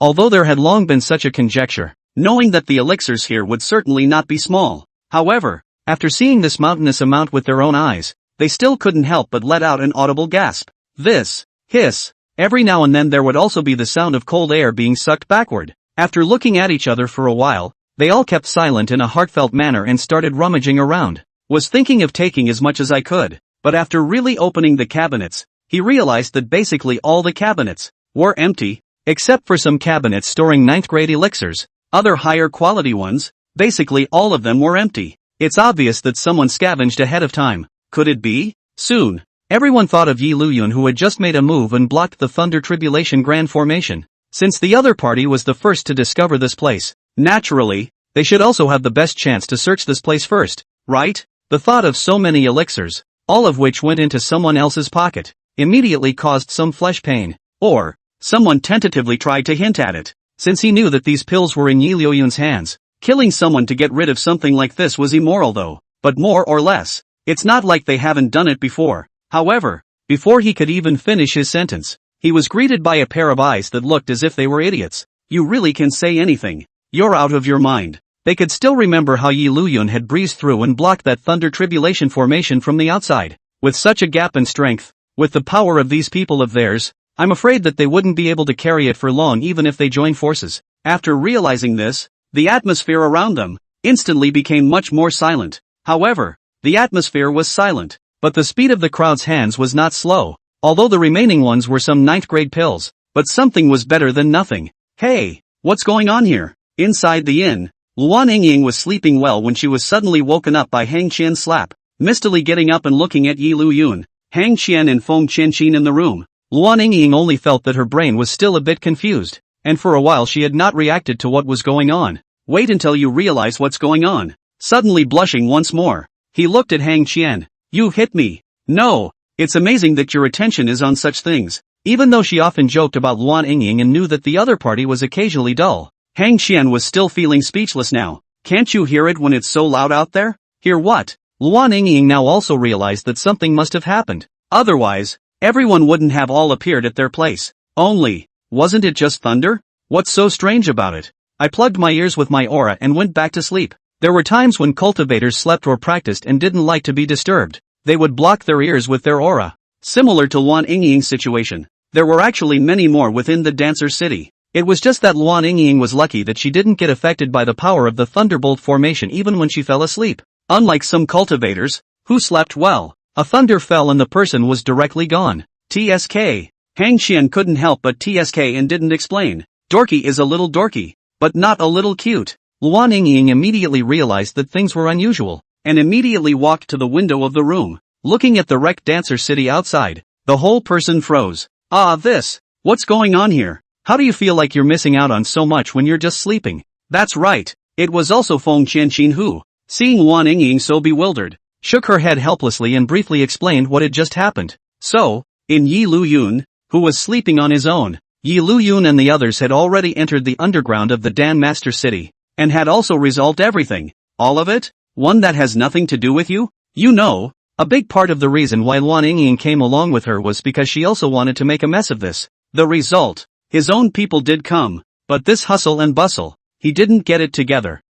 S1: Although there had long been such a conjecture, knowing that the elixirs here would certainly not be small. However, after seeing this mountainous amount with their own eyes, they still couldn't help but let out an audible gasp. This, hiss. Every now and then there would also be the sound of cold air being sucked backward. After looking at each other for a while, they all kept silent in a heartfelt manner and started rummaging around. Was thinking of taking as much as I could, but after really opening the cabinets, he realized that basically all the cabinets were empty, except for some cabinets storing 9th grade elixirs. Other higher quality ones, basically all of them were empty. It's obvious that someone scavenged ahead of time. Could it be? Soon, everyone thought of Liuyun, who had just made a move and blocked the Thunder Tribulation Grand Formation. Since the other party was the first to discover this place, naturally, they should also have the best chance to search this place first, right? The thought of so many elixirs, all of which went into someone else's pocket, immediately caused some flesh pain. Or, someone tentatively tried to hint at it. Since he knew that these pills were in Liuyun's hands, killing someone to get rid of something like this was immoral though, but more or less, it's not like they haven't done it before. However, before he could even finish his sentence, he was greeted by a pair of eyes that looked as if they were idiots. You really can say anything. You're out of your mind. They could still remember how Liuyun had breezed through and blocked that Thunder Tribulation formation from the outside. With such a gap in strength, with the power of these people of theirs, I'm afraid that they wouldn't be able to carry it for long even if they joined forces. After realizing this, the atmosphere around them instantly became much more silent. However, the atmosphere was silent, but the speed of the crowd's hands was not slow, although the remaining ones were some 9th grade pills, but something was better than nothing. Hey, what's going on here? Inside the inn, Wan Yingying was sleeping well when she was suddenly woken up by Hang Qian's slap. Mistily getting up and looking at Liuyun, Hang Qian and Feng Qianqin in the room, Wan Yingying only felt that her brain was still a bit confused, and for a while she had not reacted to what was going on. Wait until you realize what's going on. Suddenly blushing once more, he looked at Hang Qian. You hit me. No, it's amazing that your attention is on such things. Even though she often joked about Wan Yingying and knew that the other party was occasionally dull, Hang Qian was still feeling speechless now. Can't you hear it when it's so loud out there? Hear what? Wan Yingying now also realized that something must have happened. Otherwise, everyone wouldn't have all appeared at their place. Only, wasn't it just thunder? What's so strange about it? I plugged my ears with my aura and went back to sleep. There were times when cultivators slept or practiced and didn't like to be disturbed. They would block their ears with their aura. Similar to Wan Yingying's situation, there were actually many more within the Dancer City. It was just that Luan Yingying was lucky that she didn't get affected by the power of the thunderbolt formation even when she fell asleep. Unlike some cultivators, who slept well, a thunder fell and the person was directly gone. TSK. Hang Qian couldn't help but TSK and didn't explain. Dorky is a little dorky, but not a little cute. Luan Yingying immediately realized that things were unusual, and immediately walked to the window of the room. Looking at the wrecked dancer city outside, the whole person froze. What's going on here? How do you feel like you're missing out on so much when you're just sleeping? That's right, it was also Feng Qianqin who, seeing Luan Yingying so bewildered, shook her head helplessly and briefly explained what had just happened. So, in Liuyun, who was sleeping on his own, Liuyun and the others had already entered the underground of the Dan Master City, and had also resolved everything. All of it? One that has nothing to do with you? You know, a big part of the reason why Luan Yingying came along with her was because she also wanted to make a mess of this. The result? His own people did come, but this hustle and bustle, he didn't get it together.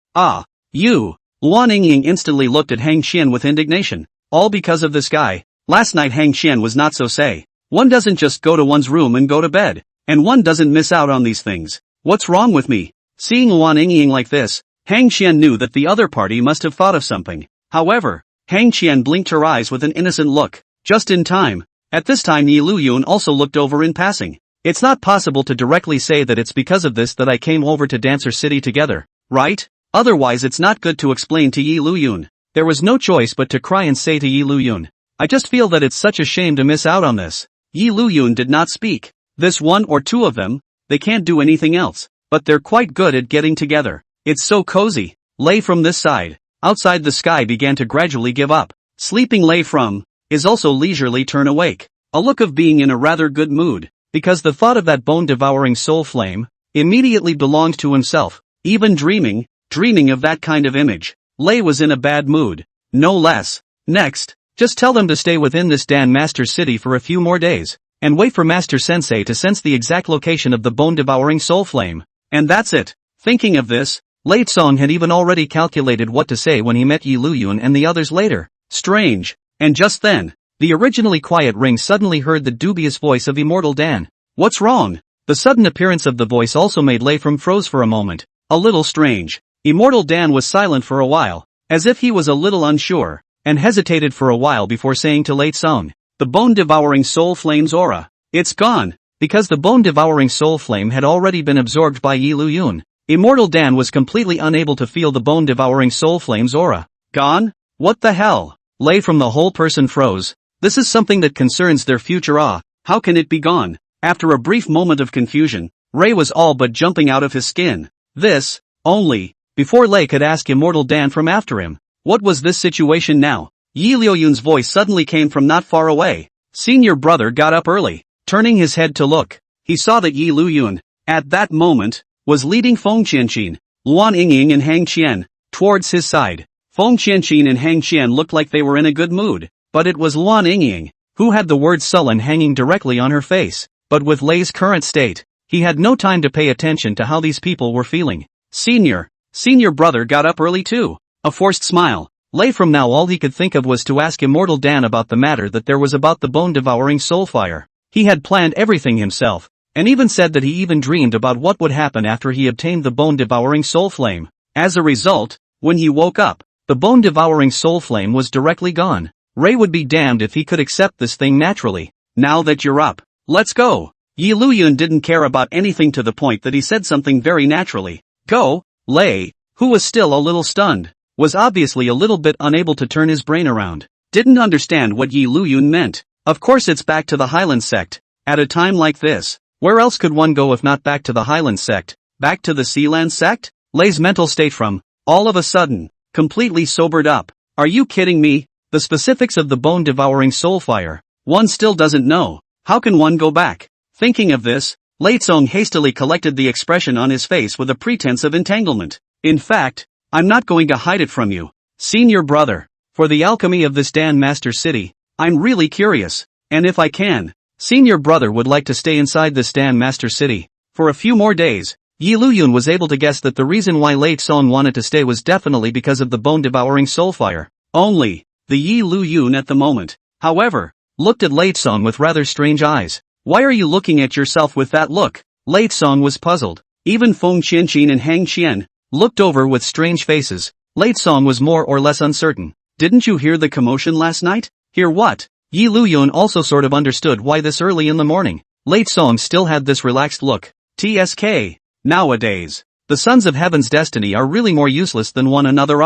S1: You! Luan Yingying instantly looked at Hang Qian with indignation. All because of this guy. Last night Hang Qian was not so say. One doesn't just go to one's room and go to bed, and one doesn't miss out on these things. What's wrong with me? Seeing Luan Yingying like this, Hang Qian knew that the other party must have thought of something. However, Hang Qian blinked her eyes with an innocent look, just in time. At this time Liuyun also looked over in passing. It's not possible to directly say that it's because of this that I came over to Dancer City together, right? Otherwise it's not good to explain to Liuyun. There was no choice but to cry and say to Liuyun, I just feel that it's such a shame to miss out on this. Liuyun did not speak. This one or two of them, they can't do anything else, but they're quite good at getting together. It's so cozy. Lei from this side, outside the sky began to gradually give up. Sleeping Lei from, is also leisurely turn awake. A look of being in a rather good mood. Because the thought of that bone-devouring soul flame, immediately belonged to himself. Even dreaming of that kind of image, Lei was in a bad mood. No less. Next, just tell them to stay within this Dan Master City for a few more days, and wait for Master Sensei to sense the exact location of the bone-devouring soul flame. And that's it. Thinking of this, Lei Tsong had even already calculated what to say when he met Liuyun and the others later. Strange. And just then, the originally quiet ring suddenly heard the dubious voice of Immortal Dan. What's wrong? The sudden appearance of the voice also made Lei from froze for a moment. A little strange. Immortal Dan was silent for a while, as if he was a little unsure, and hesitated for a while before saying to Lei Tsong, the bone-devouring soul flame's aura. It's gone. Because the bone-devouring soul flame had already been absorbed by Liuyun, Immortal Dan was completely unable to feel the bone-devouring soul flame's aura. Gone? What the hell? Lei from the whole person froze. This is something that concerns their future. How can it be gone? After a brief moment of confusion, Ray was all but jumping out of his skin. This, only, before Lei could ask Immortal Dan from after him. What was this situation now? Liuyun's voice suddenly came from not far away. Senior brother got up early. Turning his head to look, he saw that Liuyun, at that moment, was leading Feng Qianqin, Luan Yingying and Hang Qian, towards his side. Feng Qianqin and Hang Qian looked like they were in a good mood, but it was Luan Yingying, who had the word sullen hanging directly on her face. But with Lei's current state, he had no time to pay attention to how these people were feeling. Senior brother got up early too. A forced smile. Lei from now all he could think of was to ask Immortal Dan about the matter that there was about the bone-devouring soul fire. He had planned everything himself, and even said that he even dreamed about what would happen after he obtained the bone-devouring soul flame. As a result, when he woke up, the bone-devouring soul flame was directly gone. Ray would be damned if he could accept this thing naturally. Now that you're up, let's go. Liuyun didn't care about anything to the point that he said something very naturally. Go. Lei, who was still a little stunned, was obviously a little bit unable to turn his brain around. Didn't understand what Liuyun meant. Of course it's back to the Hyland Sect. At a time like this, where else could one go if not back to the Hyland Sect? Back to the Hyland Sect? Lei's mental state from, all of a sudden, completely sobered up. Are you kidding me? The specifics of the bone-devouring soul fire, one still doesn't know. How can one go back? Thinking of this, Lei Tsong hastily collected the expression on his face with a pretense of entanglement. In fact, I'm not going to hide it from you, senior brother. For the alchemy of this Dan Master City, I'm really curious, and if I can, senior brother would like to stay inside this Dan Master City for a few more days. Liuyun was able to guess that the reason why Lei Tsong wanted to stay was definitely because of the bone-devouring soul fire. Only, the Liuyun at the moment, however, looked at Lei Tsong with rather strange eyes. Why are you looking at yourself with that look? Lei Song was puzzled. Even Feng Qianqin and Hang Qian looked over with strange faces. Lei Song was more or less uncertain. Didn't you hear the commotion last night? Hear what? Liuyun also sort of understood why this early in the morning. Lei Song still had this relaxed look. TSK. Nowadays, the sons of heaven's destiny are really more useless than one another.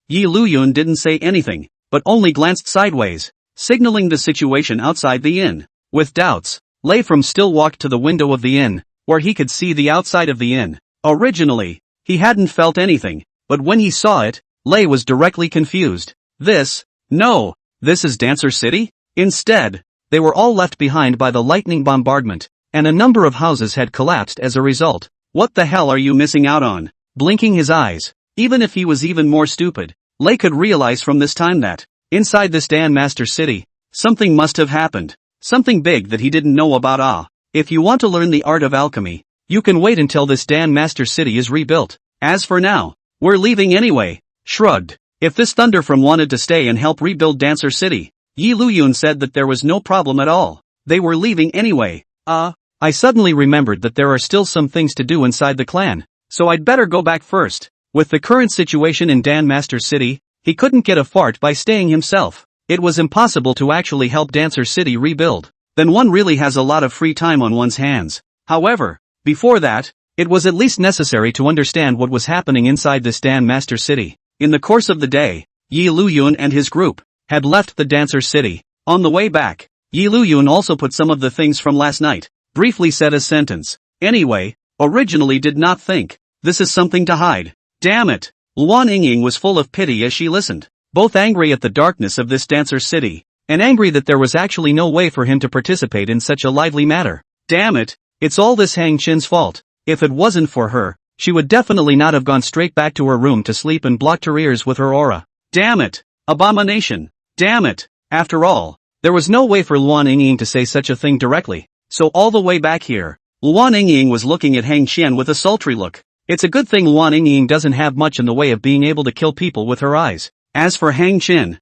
S1: Liuyun didn't say anything, but only glanced sideways, signaling the situation outside the inn. With doubts, Lei From still walked to the window of the inn, where he could see the outside of the inn. Originally, he hadn't felt anything, but when he saw it, Lei was directly confused. This is Dancer City? Instead, they were all left behind by the lightning bombardment, and a number of houses had collapsed as a result. What the hell are you missing out on? Blinking his eyes, even if he was even more stupid, Lei could realize from this time that, inside this Dan Master City, something must have happened. Something big that he didn't know about. If you want to learn the art of alchemy, you can wait until this Dan Master City is rebuilt. As for now, we're leaving anyway. Shrugged. If this Thunder From wanted to stay and help rebuild Dancer City, Liuyun said that there was no problem at all. They were leaving anyway. I suddenly remembered that there are still some things to do inside the clan, so I'd better go back first. With the current situation in Dan Master City, he couldn't get a fart by staying himself. It was impossible to actually help Dancer City rebuild. Then one really has a lot of free time on one's hands. However, before that, it was at least necessary to understand what was happening inside this Dan Master City. In the course of the day, Liuyun and his group had left the Dancer City. On the way back, Liuyun also put some of the things from last night, briefly said a sentence. Anyway, originally did not think, this is something to hide. Damn it! Luan Yingying was full of pity as she listened, both angry at the darkness of this Dancer City, and angry that there was actually no way for him to participate in such a lively matter. Damn it, it's all this Hang Chin's fault. If it wasn't for her, she would definitely not have gone straight back to her room to sleep and blocked her ears with her aura. Damn it! Abomination! Damn it! After all, there was no way for Luan Yingying to say such a thing directly, so all the way back here, Luan Yingying was looking at Hang Qian with a sultry look. It's a good thing Luan Yingying doesn't have much in the way of being able to kill people with her eyes. As for Hang Qian,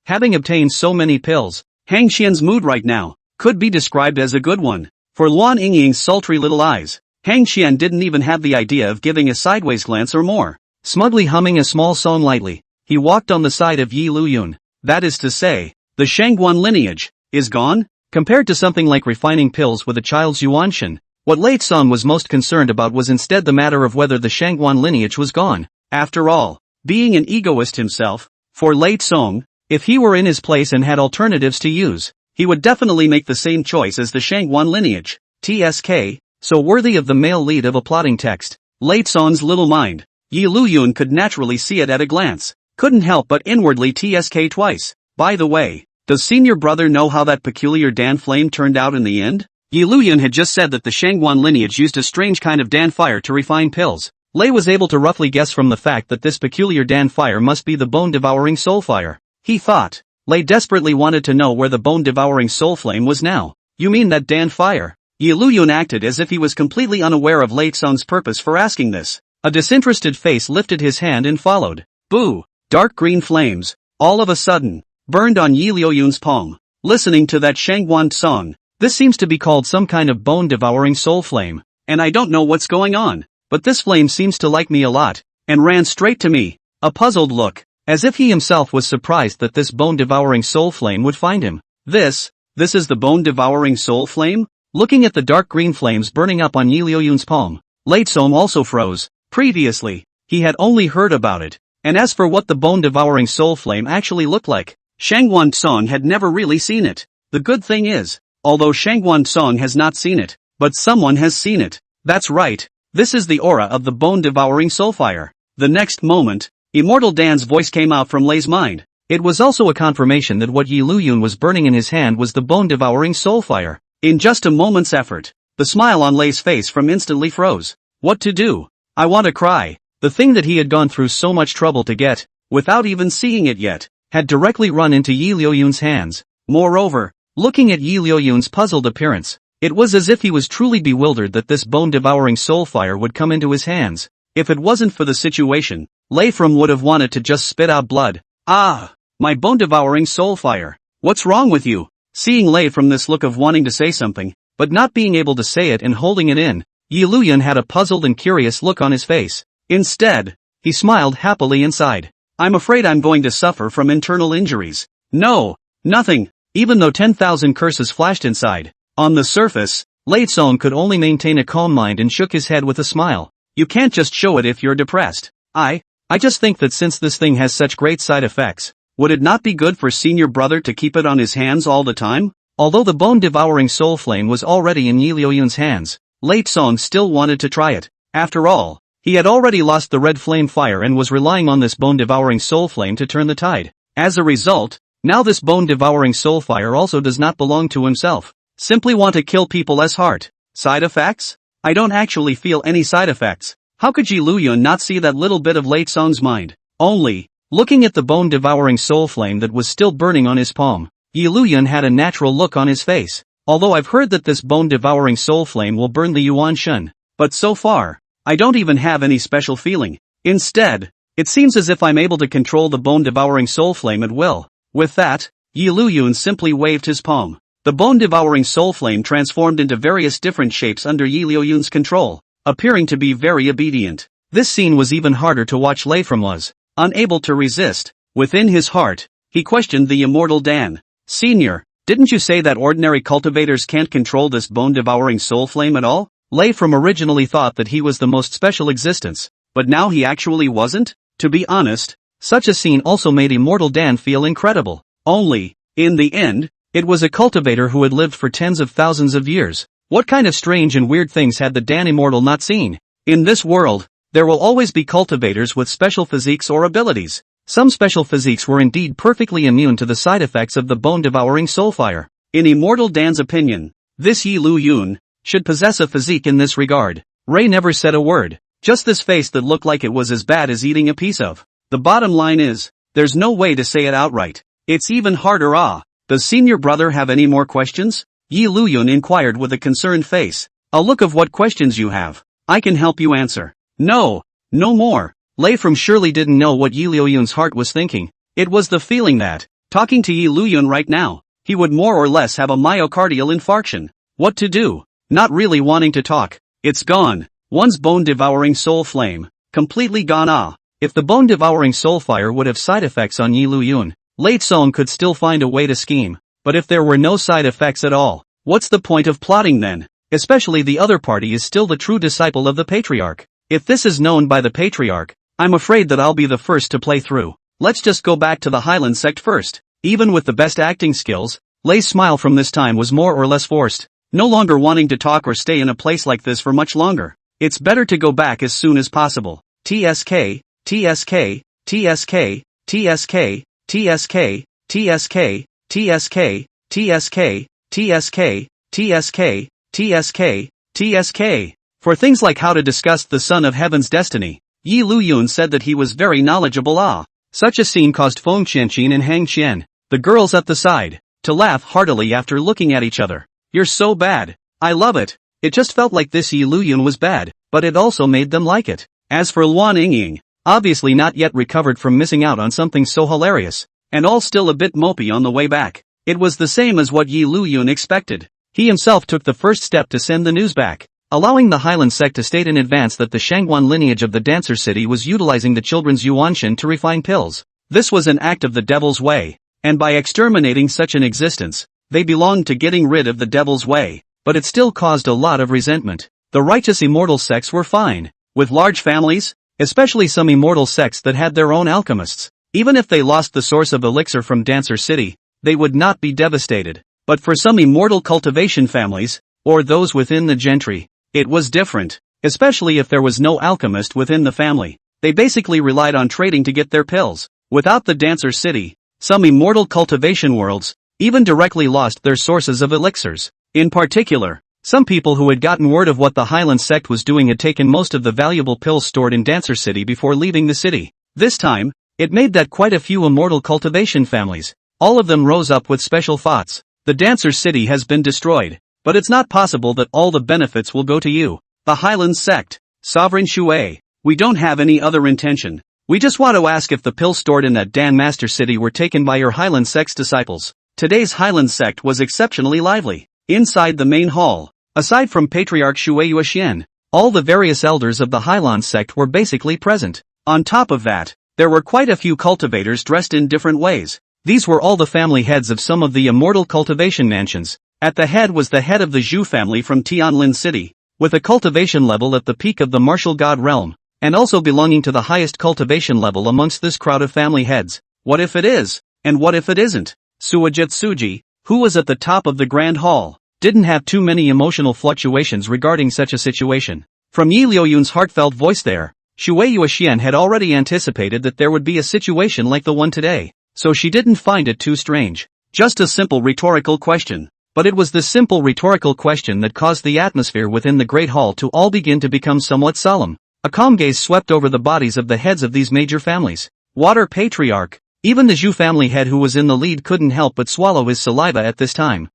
S1: having obtained so many pills, Hang Qian's mood right now could be described as a good one. For Luan Yingying's sultry little eyes, Hang Qian didn't even have the idea of giving a sideways glance or more. Smugly humming a small song lightly, he walked on the side of Liuyun. That is to say, the Shangguan lineage is gone? Compared to something like refining pills with a child's yuanshan, what Lei Song was most concerned about was instead the matter of whether the Shangguan lineage was gone. After all, being an egoist himself, for Lei Song, if he were in his place and had alternatives to use, he would definitely make the same choice as the Shangguan lineage. TSK, so worthy of the male lead of a plotting text. Lei Song's little mind, Liuyun could naturally see it at a glance. Couldn't help but inwardly TSK twice. By the way, does senior brother know how that peculiar Dan flame turned out in the end? Liuyun had just said that the Shangguan lineage used a strange kind of Dan fire to refine pills. Lei was able to roughly guess from the fact that this peculiar Dan fire must be the bone-devouring soul fire. He thought. Lei desperately wanted to know where the bone-devouring soul flame was now. You mean that Dan fire? Liuyun acted as if he was completely unaware of Lei Song's purpose for asking this. A disinterested face lifted his hand and followed. Boo! Dark green flames, all of a sudden, burned on Liuyun's palm. Listening to that Shangguan song, this seems to be called some kind of bone-devouring soul flame, and I don't know what's going on, but this flame seems to like me a lot, and ran straight to me. A puzzled look, as if he himself was surprised that this bone-devouring soul flame would find him. This is the bone-devouring soul flame? Looking at the dark green flames burning up on Liuyun's palm, Lei Song also froze. Previously, he had only heard about it. And as for what the bone-devouring soul flame actually looked like, Shangguan Song had never really seen it. The good thing is, although Shangguan Song has not seen it, but someone has seen it. That's right, this is the aura of the bone-devouring soul fire. The next moment, Immortal Dan's voice came out from Lei's mind. It was also a confirmation that what Liuyun was burning in his hand was the bone-devouring soul fire. In just a moment's effort, the smile on Lei's face from instantly froze. What to do? I want to cry. The thing that he had gone through so much trouble to get, without even seeing it yet, had directly run into Liuyun's hands. Moreover, looking at Liuyun's puzzled appearance, it was as if he was truly bewildered that this bone-devouring soul fire would come into his hands. If it wasn't for the situation, Lei From would have wanted to just spit out blood. Ah! My bone-devouring soul fire. What's wrong with you? Seeing Lei From this look of wanting to say something, but not being able to say it and holding it in, Liuyun had a puzzled and curious look on his face. Instead, he smiled happily inside. I'm afraid I'm going to suffer from internal injuries. No, nothing, even though 10,000 curses flashed inside. On the surface, Lei Song could only maintain a calm mind and shook his head with a smile. You can't just show it if you're depressed. I just think that since this thing has such great side effects, would it not be good for senior brother to keep it on his hands all the time? Although the bone-devouring soul flame was already in Liuyun's hands, Lei Song still wanted to try it. After all, he had already lost the red flame fire and was relying on this bone-devouring soul flame to turn the tide. As a result, now this bone-devouring soul fire also does not belong to himself. Simply want to kill people as heart. Side effects? I don't actually feel any side effects. How could Liuyun not see that little bit of Lei Song's mind? Only, looking at the bone-devouring soul flame that was still burning on his palm, Liuyun had a natural look on his face. Although I've heard that this bone-devouring soul flame will burn the Yuan Shun, but so far, I don't even have any special feeling. Instead, it seems as if I'm able to control the bone-devouring soul flame at will. With that, Liuyun simply waved his palm. The bone-devouring soul flame transformed into various different shapes under Liuyun's control, appearing to be very obedient. This scene was even harder to watch. Lei from was unable to resist. Within his heart, he questioned the immortal Dan. Senior, didn't you say that ordinary cultivators can't control this bone-devouring soul flame at all? Lei from originally thought that he was the most special existence, but now he actually wasn't? To be honest, such a scene also made immortal Dan feel incredible. Only, in the end, it was a cultivator who had lived for tens of thousands of years. What kind of strange and weird things had the Dan immortal not seen? In this world, there will always be cultivators with special physiques or abilities. Some special physiques were indeed perfectly immune to the side effects of the bone-devouring soul fire. In immortal Dan's opinion, this Liuyun should possess a physique in this regard. Ray never said a word, just this face that looked like it was as bad as eating a piece of. The bottom line is, there's no way to say it outright. It's even harder. Does senior brother have any more questions? Liuyun inquired with a concerned face. A look of what questions you have. I can help you answer. No more. Lei from surely didn't know what Liuyun's heart was thinking. It was the feeling that, talking to Liuyun right now, he would more or less have a myocardial infarction. What to do? Not really wanting to talk. It's gone. One's bone-devouring soul flame. Completely gone. If the bone-devouring soul fire would have side effects on Liuyun, Lei Song could still find a way to scheme. But if there were no side effects at all, what's the point of plotting then? Especially the other party is still the true disciple of the patriarch. If this is known by the patriarch, I'm afraid that I'll be the first to play through. Let's just go back to the Hyland Sect first. Even with the best acting skills, Lei's smile from this time was more or less forced. No longer wanting to talk or stay in a place like this for much longer. It's better to go back as soon as possible. TSK, TSK, TSK, TSK, TSK, TSK, TSK, TSK, TSK, TSK, TSK, TSK. For things like how to discuss the Son of Heaven's destiny, Liuyun said that he was very knowledgeable. Such a scene caused Feng Qianqin and Hang Qian, the girls at the side, to laugh heartily after looking at each other. You're so bad. I love it. It just felt like this Liuyun was bad, but it also made them like it. As for Luan Yingying, obviously not yet recovered from missing out on something so hilarious, and all still a bit mopey on the way back. It was the same as what Liuyun expected. He himself took the first step to send the news back, allowing the Hyland Sect to state in advance that the Shangguan lineage of the Dancer City was utilizing the children's Yuanshan to refine pills. This was an act of the devil's way, and by exterminating such an existence, they belonged to getting rid of the devil's way, but it still caused a lot of resentment. The righteous immortal sects were fine, with large families, especially some immortal sects that had their own alchemists. Even if they lost the source of elixir from Dancer City, they would not be devastated. But for some immortal cultivation families, or those within the gentry, it was different, especially if there was no alchemist within the family. They basically relied on trading to get their pills. Without the Dancer City, some immortal cultivation worlds even directly lost their sources of elixirs. In particular, some people who had gotten word of what the Hyland Sect was doing had taken most of the valuable pills stored in Dancer City before leaving the city. This time, it made that quite a few immortal cultivation families, all of them rose up with special thoughts. The Dancer City has been destroyed, but it's not possible that all the benefits will go to you, the Hyland Sect. Sovereign Shui, we don't have any other intention. We just want to ask if the pills stored in that Dan Master City were taken by your Hyland Sect's disciples. Today's Hyland Sect was exceptionally lively. Inside the main hall, aside from Patriarch Shui Yuxian, All the various elders of the Hyland Sect were basically present. On top of that, there were quite a few cultivators dressed in different ways. These were all the family heads of some of the immortal cultivation mansions. At the head was the head of the Zhu family from Tianlin City, with a cultivation level at the peak of the martial god realm, and also belonging to the highest cultivation level amongst this crowd of family heads. What if it is? And what if it isn't? Suji, who was at the top of the grand hall, didn't have too many emotional fluctuations regarding such a situation. From Liuyun's heartfelt voice there, Shui Yuxian had already anticipated that there would be a situation like the one today, so she didn't find it too strange. Just a simple rhetorical question. But it was this simple rhetorical question that caused the atmosphere within the great hall to all begin to become somewhat solemn. A calm gaze swept over the bodies of the heads of these major families. Water Patriarch. Even the Zhu family head who was in the lead couldn't help but swallow his saliva at this time.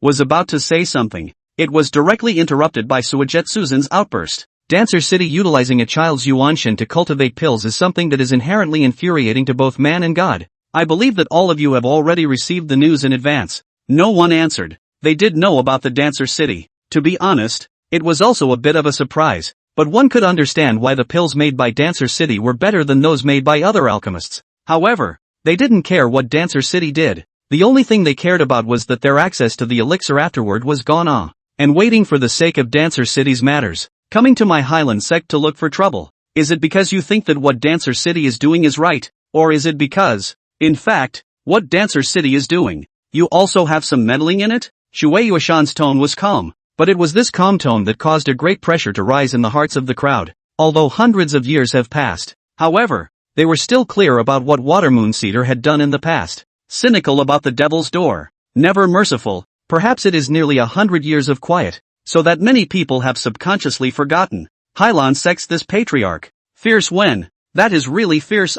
S1: Was about to say something. It was directly interrupted by Suijetsuzen's outburst. Dancer City utilizing a child's yuanshin to cultivate pills is something that is inherently infuriating to both man and god. I believe that all of you have already received the news in advance. No one answered. They did know about the Dancer City. To be honest, it was also a bit of a surprise, but one could understand why the pills made by Dancer City were better than those made by other alchemists. However, they didn't care what Dancer City did. The only thing they cared about was that their access to the elixir afterward was gone and waiting for the sake of Dancer City's matters. Coming to my Hyland Sect to look for trouble. Is it because you think that what Dancer City is doing is right, or is it because, in fact, what Dancer City is doing, you also have some meddling in it? Shui Yuxian's tone was calm, but it was this calm tone that caused a great pressure to rise in the hearts of the crowd. Although hundreds of years have passed, however, they were still clear about what Water Moonseeder had done in the past. Cynical about the devil's door. Never merciful. Perhaps it is nearly 100 years of quiet, so that many people have subconsciously forgotten. Hyland Sect's this patriarch. Fierce when? That is really fierce.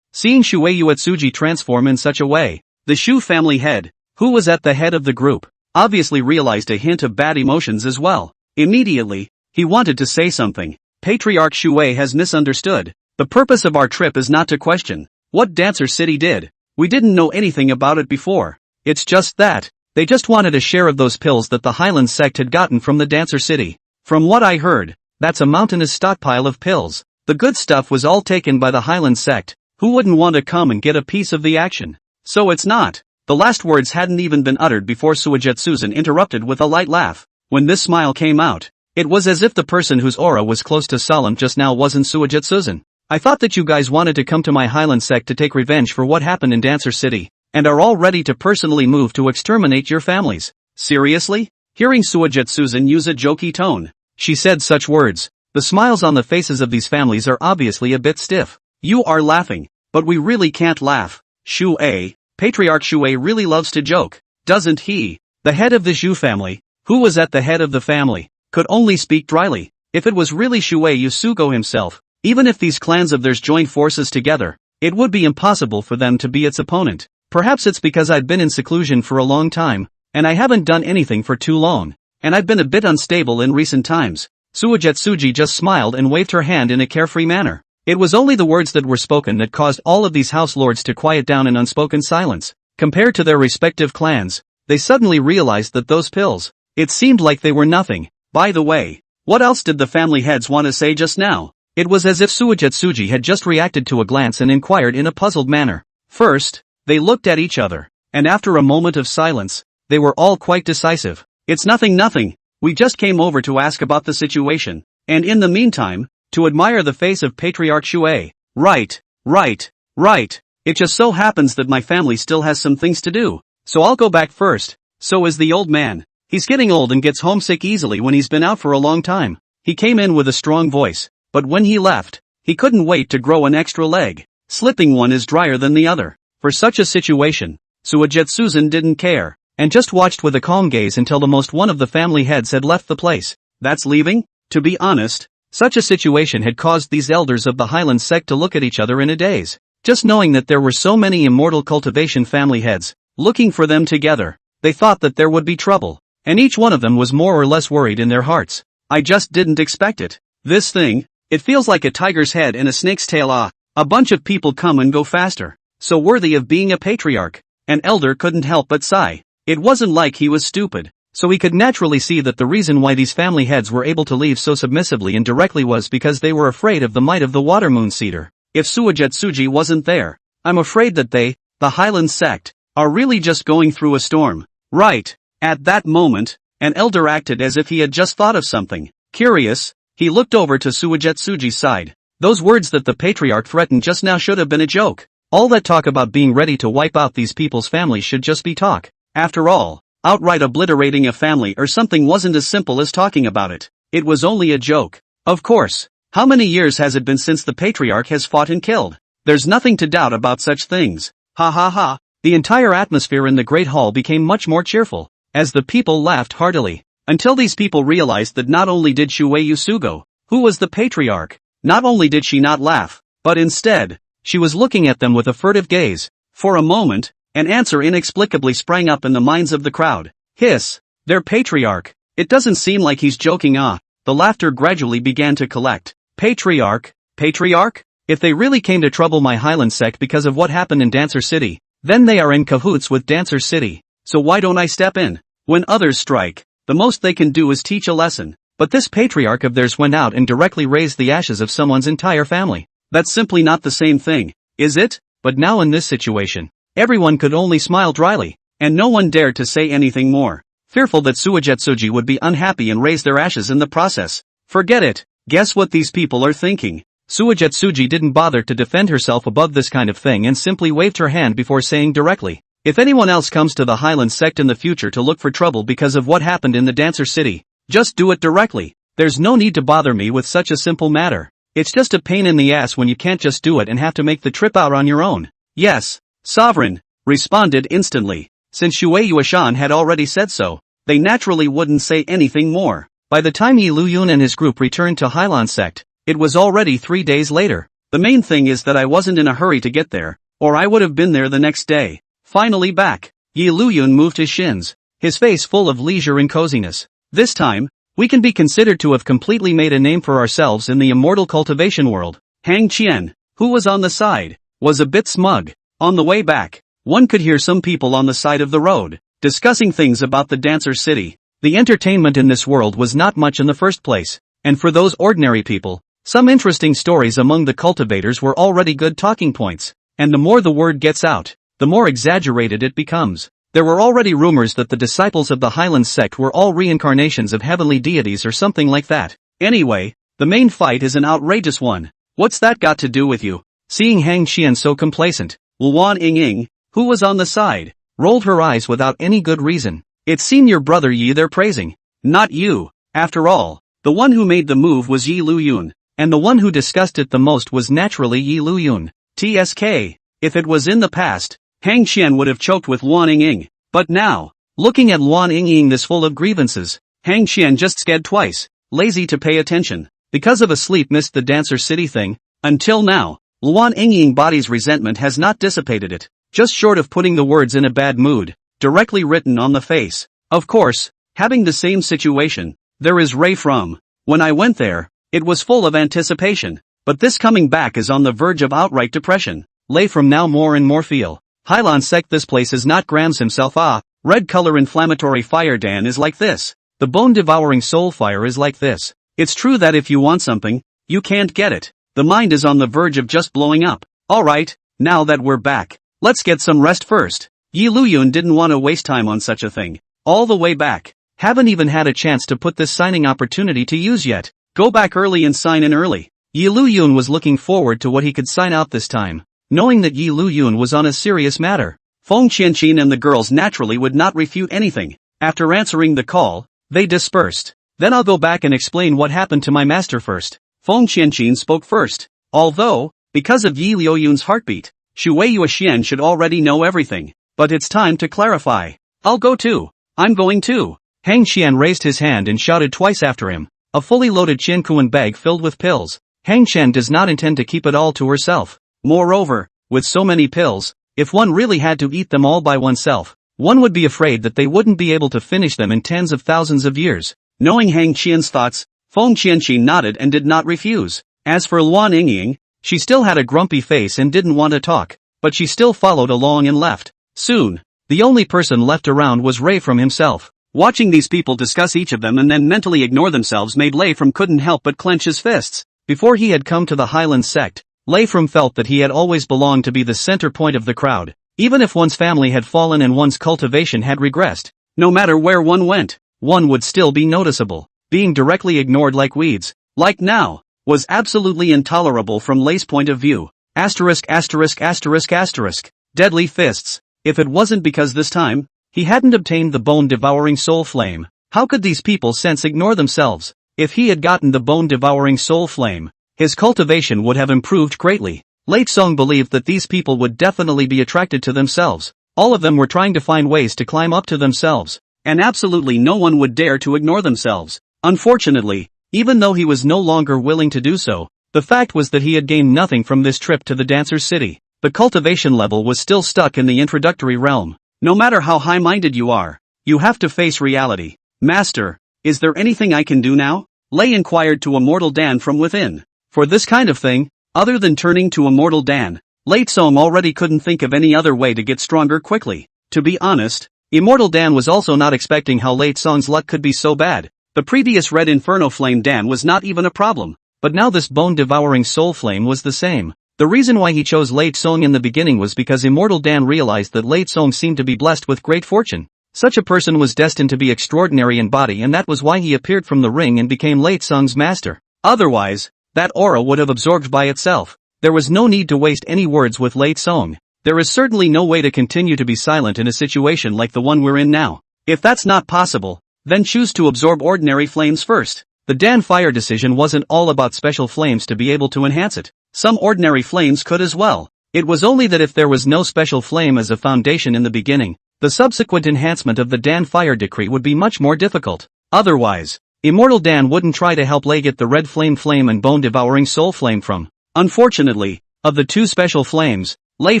S1: Seeing Shui Yuetsuji transform in such a way, the Shu family head, who was at the head of the group, obviously realized a hint of bad emotions as well. Immediately, he wanted to say something. Patriarch Shui has misunderstood. The purpose of our trip is not to question what Dancer City did. We didn't know anything about it before. It's just that they just wanted a share of those pills that the Hyland Sect had gotten from the Dancer City. From what I heard, that's a mountainous stockpile of pills. The good stuff was all taken by the Hyland Sect. Who wouldn't want to come and get a piece of the action? So it's not. The last words hadn't even been uttered before Suijetsuzen interrupted with a light laugh. When this smile came out, it was as if the person whose aura was close to solemn just now wasn't Suijetsuzen. I thought that you guys wanted to come to my Hyland Sect to take revenge for what happened in Dancer City, and are all ready to personally move to exterminate your families. Seriously? Hearing Suijetsuzen use a jokey tone, she said such words. The smiles on the faces of these families are obviously a bit stiff. You are laughing, but we really can't laugh. Shui, Patriarch Shui really loves to joke, doesn't he? The head of the Zhu family, who was at the head of the family, could only speak dryly. If it was really Shui Yusugo himself, even if these clans of theirs joined forces together, it would be impossible for them to be its opponent. Perhaps it's because I've been in seclusion for a long time, and I haven't done anything for too long, and I've been a bit unstable in recent times. Suijetsuji just smiled and waved her hand in a carefree manner. It was only the words that were spoken that caused all of these house lords to quiet down in unspoken silence. Compared to their respective clans, they suddenly realized that those pills, it seemed like they were nothing. By the way, what else did the family heads want to say just now? It was as if Suijetsuji had just reacted to a glance and inquired in a puzzled manner. First, they looked at each other, and after a moment of silence, they were all quite decisive. It's nothing. We just came over to ask about the situation, and in the meantime, to admire the face of Patriarch Shui. Right. It just so happens that my family still has some things to do, so I'll go back first. So is the old man. He's getting old and gets homesick easily when he's been out for a long time. He came in with a strong voice, but when he left, he couldn't wait to grow an extra leg. Slipping one is drier than the other. For such a situation, Suijetsuzen didn't care, and just watched with a calm gaze until the most one of the family heads had left the place. That's leaving? To be honest, such a situation had caused these elders of the Hyland Sect to look at each other in a daze. Just knowing that there were so many immortal cultivation family heads, looking for them together, they thought that there would be trouble, and each one of them was more or less worried in their hearts. I just didn't expect it. This thing, it feels like a tiger's head and a snake's tail. A bunch of people come and go faster, so worthy of being a patriarch. An elder couldn't help but sigh. It wasn't like he was stupid, so he could naturally see that the reason why these family heads were able to leave so submissively and directly was because they were afraid of the might of the water moon cedar. If Suigetsuji wasn't there, I'm afraid that they, the Hyland Sect, are really just going through a storm. Right. At that moment, an elder acted as if he had just thought of something. Curious, he looked over to Suigetsuji's side. Those words that the patriarch threatened just now should have been a joke. All that talk about being ready to wipe out these people's families should just be talk. After all, outright obliterating a family or something wasn't as simple as talking about it. It was only a joke. Of course. How many years has it been since the patriarch has fought and killed? There's nothing to doubt about such things. Ha ha ha. The entire atmosphere in the Great Hall became much more cheerful, as the people laughed heartily. Until these people realized that not only did Shuei Yusugo, who was the patriarch, not only did she not laugh, but instead, she was looking at them with a furtive gaze. For a moment, an answer inexplicably sprang up in the minds of the crowd. Hiss! Their patriarch. It doesn't seem like he's joking. The laughter gradually began to collect. Patriarch? Patriarch? If they really came to trouble my Hyland Sect because of what happened in Dancer City, then they are in cahoots with Dancer City. So why don't I step in? When others strike, the most they can do is teach a lesson. But this patriarch of theirs went out and directly raised the ashes of someone's entire family. That's simply not the same thing, is it? But now in this situation, everyone could only smile dryly, and no one dared to say anything more, fearful that Suigetsuji would be unhappy and raise their ashes in the process. Forget it. Guess what these people are thinking? Suigetsuji didn't bother to defend herself above this kind of thing and simply waved her hand before saying directly, if anyone else comes to the Hyland Sect in the future to look for trouble because of what happened in the Dancer City, just do it directly. There's no need to bother me with such a simple matter. It's just a pain in the ass when you can't just do it and have to make the trip out on your own. Yes, Sovereign, responded instantly. Since Shuei Yuashan had already said so, they naturally wouldn't say anything more. By the time Liuyun and his group returned to Hyland Sect, it was already 3 days later. The main thing is that I wasn't in a hurry to get there, or I would have been there the next day. Finally back. Liuyun moved his shins, his face full of leisure and coziness. This time, we can be considered to have completely made a name for ourselves in the immortal cultivation world. Hang Qian, who was on the side, was a bit smug. On the way back, one could hear some people on the side of the road, discussing things about the Dancer City. The entertainment in this world was not much in the first place, and for those ordinary people, some interesting stories among the cultivators were already good talking points, and the more the word gets out, the more exaggerated it becomes. There were already rumors that the disciples of the Hyland Sect were all reincarnations of heavenly deities or something like that. Anyway, the main fight is an outrageous one. What's that got to do with you? Seeing Hang Qian so complacent, Luan Ying, who was on the side, rolled her eyes without any good reason. It's seen your brother Yi they're praising, not you. After all, the one who made the move was Yi Liuyun, and the one who discussed it the most was naturally Yi Liuyun. TSK. If it was in the past, Hang Qian would have choked with Luan Ying, but now, looking at Luan Ying this full of grievances, Hang Qian just scared twice, lazy to pay attention, because of a sleep missed the Dancer City thing. Until now, Luan Ying body's resentment has not dissipated it, just short of putting the words in a bad mood, directly written on the face. Of course, having the same situation, there is Ray from. When I went there, it was full of anticipation, but this coming back is on the verge of outright depression. Lay from now more and more feel. Hyland Sect this place is not Grams himself. Red color inflammatory fire Dan is like this. The bone devouring soul fire is like this. It's true that if you want something, you can't get it. The mind is on the verge of just blowing up. Alright, now that we're back, let's get some rest first. Yi Liuyun didn't want to waste time on such a thing. All the way back. Haven't even had a chance to put this signing opportunity to use yet. Go back early and sign in early. Yi Liuyun was looking forward to what he could sign out this time, knowing that Yi Liuyun was on a serious matter. Feng Qianqin and the girls naturally would not refute anything. After answering the call, they dispersed. Then I'll go back and explain what happened to my master first. Feng Qianqin spoke first. Although, because of Yi Liuyun's heartbeat, Shuei Yuxian should already know everything. But it's time to clarify. I'll go too. I'm going too. Hang Qian raised his hand and shouted twice after him. A fully loaded Qiankuan bag filled with pills. Hang Qian does not intend to keep it all to herself. Moreover, with so many pills, if one really had to eat them all by oneself, one would be afraid that they wouldn't be able to finish them in tens of thousands of years. Knowing Hang Qian's thoughts, Feng Qianqin nodded and did not refuse. As for Luan Ying, she still had a grumpy face and didn't want to talk, but she still followed along and left. Soon, the only person left around was Ray from himself. Watching these people discuss each of them and then mentally ignore themselves made Lei From couldn't help but clench his fists. Before he had come to the Hyland Sect, Lei From felt that he had always belonged to be the center point of the crowd. Even if one's family had fallen and one's cultivation had regressed, no matter where one went, one would still be noticeable. Being directly ignored like weeds, like now, was absolutely intolerable from Lei's point of view. Asterisk asterisk asterisk asterisk. Deadly fists. If it wasn't because this time, he hadn't obtained the bone-devouring soul flame, how could these people sense ignore themselves? If he had gotten the bone-devouring soul flame, his cultivation would have improved greatly. Lei Song believed that these people would definitely be attracted to themselves. All of them were trying to find ways to climb up to themselves, and absolutely no one would dare to ignore themselves. Unfortunately, even though he was no longer willing to do so, the fact was that he had gained nothing from this trip to the Dancer's City. The cultivation level was still stuck in the introductory realm. No matter how high-minded you are, you have to face reality. Master, is there anything I can do now? Lei inquired to Immortal Dan from within. For this kind of thing, other than turning to Immortal Dan, Lei Song already couldn't think of any other way to get stronger quickly. To be honest, Immortal Dan was also not expecting how Lei Song's luck could be so bad. The previous Red Inferno Flame Dan was not even a problem, but now this bone-devouring soul flame was the same. The reason why he chose Lei Song in the beginning was because Immortal Dan realized that Lei Song seemed to be blessed with great fortune. Such a person was destined to be extraordinary in body, and that was why he appeared from the ring and became Lei Song's master. Otherwise, that aura would have absorbed by itself. There was no need to waste any words with Lei Song. There is certainly no way to continue to be silent in a situation like the one we're in now. If that's not possible, then choose to absorb ordinary flames first. The Dan Fire decision wasn't all about special flames to be able to enhance it. Some ordinary flames could as well. It was only that if there was no special flame as a foundation in the beginning, the subsequent enhancement of the Dan Fire decree would be much more difficult. Otherwise, Immortal Dan wouldn't try to help Lei get the Red Flame and Bone-Devouring Soul Flame from. Unfortunately, of the two special flames, Lei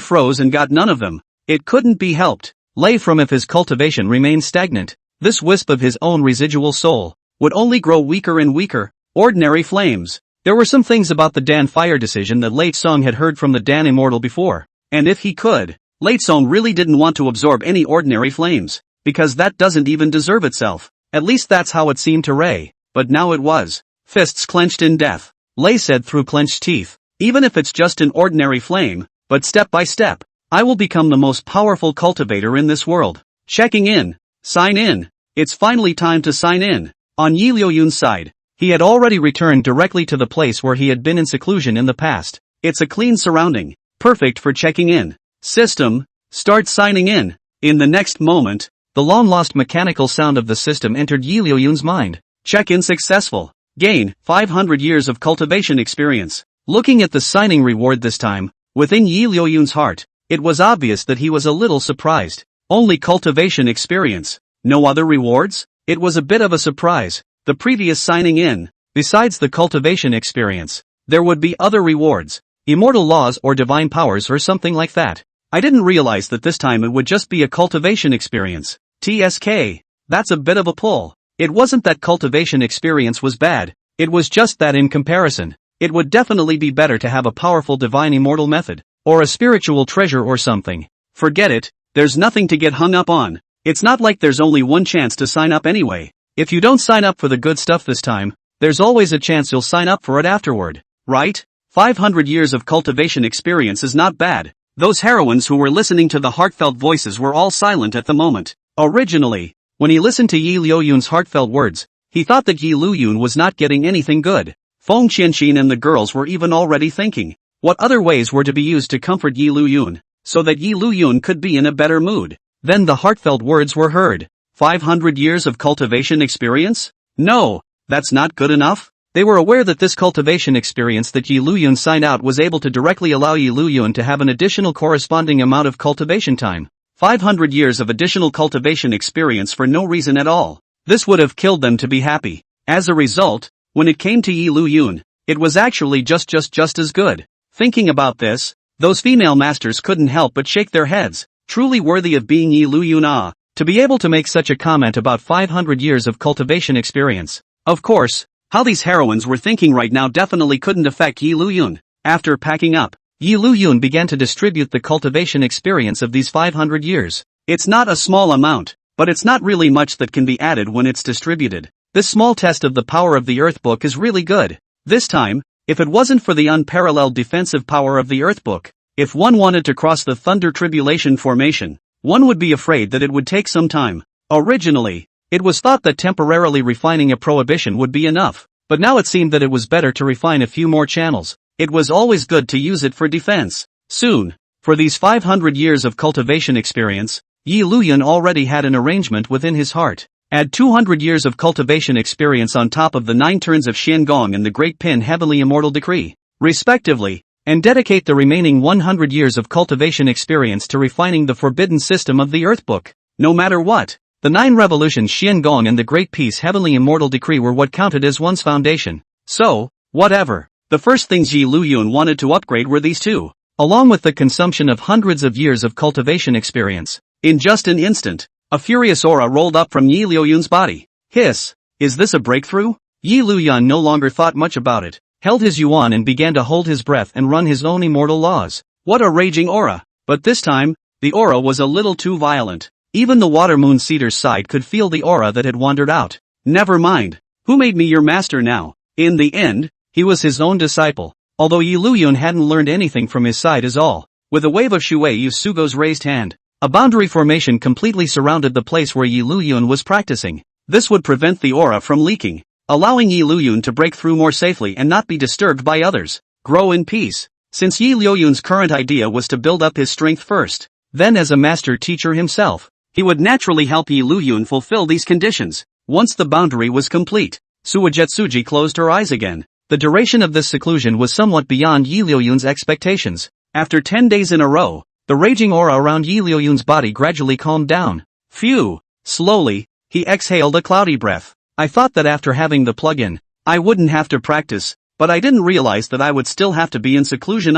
S1: froze and got none of them. It couldn't be helped. Lei From, if his cultivation remained stagnant, this wisp of his own residual soul would only grow weaker and weaker. Ordinary flames. There were some things about the Dan Fire decision that Lei Song had heard from the Dan Immortal before, and if he could, Lei Song really didn't want to absorb any ordinary flames, because that doesn't even deserve itself. At least that's how it seemed to Lei, but now it was. Fists clenched in death. Lei said through clenched teeth, even if it's just an ordinary flame, but step by step, I will become the most powerful cultivator in this world. Checking in. Sign in. It's finally time to sign in. On Liuyun's side, he had already returned directly to the place where he had been in seclusion in the past. It's a clean surrounding, perfect for checking in. System, start signing in. In the next moment, the long-lost mechanical sound of the system entered Liuyun's mind. Check-in successful. Gain 500 years of cultivation experience. Looking at the signing reward this time, within Liuyun's heart, it was obvious that he was a little surprised. Only cultivation experience. No other rewards? It was a bit of a surprise. The previous signing in, besides the cultivation experience, there would be other rewards. Immortal laws or divine powers or something like that. I didn't realize that this time it would just be a cultivation experience. TSK. That's a bit of a pull. It wasn't that cultivation experience was bad, it was just that in comparison, it would definitely be better to have a powerful divine immortal method, or a spiritual treasure or something. Forget it, there's nothing to get hung up on. It's not like there's only one chance to sign up anyway. If you don't sign up for the good stuff this time, there's always a chance you'll sign up for it afterward, right? 500 years of cultivation experience is not bad. Those heroines who were listening to the heartfelt voices were all silent at the moment. Originally, when he listened to Yi Liuyun's heartfelt words, he thought that Yi Liuyun was not getting anything good. Feng Qianqin and the girls were even already thinking what other ways were to be used to comfort Yi Liuyun, so that Yi Liuyun could be in a better mood. Then the heartfelt words were heard. 500 years of cultivation experience? No, that's not good enough. They were aware that this cultivation experience that Yi Liuyun signed out was able to directly allow Yi Liuyun to have an additional corresponding amount of cultivation time. 500 years of additional cultivation experience for no reason at all. This would have killed them to be happy. As a result, when it came to Yi Liuyun, it was actually just as good. Thinking about this, those female masters couldn't help but shake their heads. Truly worthy of being Yi Liuyun, to be able to make such a comment about 500 years of cultivation experience. Of course, how these heroines were thinking right now definitely couldn't affect Yi Liuyun. After packing up, Yi Liuyun began to distribute the cultivation experience of these 500 years. It's not a small amount. but it's not really much that can be added when it's distributed. This small test of the power of the Earth Book is really good. This time, if it wasn't for the unparalleled defensive power of the Earth Book, if one wanted to cross the Thunder Tribulation formation, one would be afraid that it would take some time. Originally, it was thought that temporarily refining a prohibition would be enough, but now it seemed that it was better to refine a few more channels. It was always good to use it for defense. Soon, for these 500 years of cultivation experience, Liuyun already had an arrangement within his heart. Add 200 years of cultivation experience on top of the 9 turns of Qiangong and the Great Pin Heavenly Immortal Decree, respectively, and dedicate the remaining 100 years of cultivation experience to refining the forbidden system of the Earth Book. No matter what, the 9 revolutions Qiangong and the Great Peace Heavenly Immortal Decree were what counted as one's foundation. So, whatever. The first things Liuyun wanted to upgrade were these two, along with the consumption of hundreds of years of cultivation experience. In just an instant, a furious aura rolled up from Liuyun's body. Hiss! Is this a breakthrough? Liuyun no longer thought much about it, held his yuan and began to hold his breath and run his own immortal laws. What a raging aura! But this time, the aura was a little too violent. Even the water moon Cedar's side could feel the aura that had wandered out. Never mind. Who made me your master now? In the end, he was his own disciple, although Liuyun hadn't learned anything from his side is all. With a wave of Shui Yusugo's raised hand, a boundary formation completely surrounded the place where Liuyun was practicing. This would prevent the aura from leaking, allowing Liuyun to break through more safely and not be disturbed by others. Grow in peace. Since Liuyun's current idea was to build up his strength first, then as a master teacher himself, he would naturally help Liuyun fulfill these conditions. Once the boundary was complete, Suigetsuji closed her eyes again. The duration of this seclusion was somewhat beyond Liuyun's expectations. After 10 days in a row, the raging aura around Liuyun's body gradually calmed down. Phew! Slowly, he exhaled a cloudy breath. I thought that after having the plug-in, I wouldn't have to practice, but I didn't realize that I would still have to be in seclusion.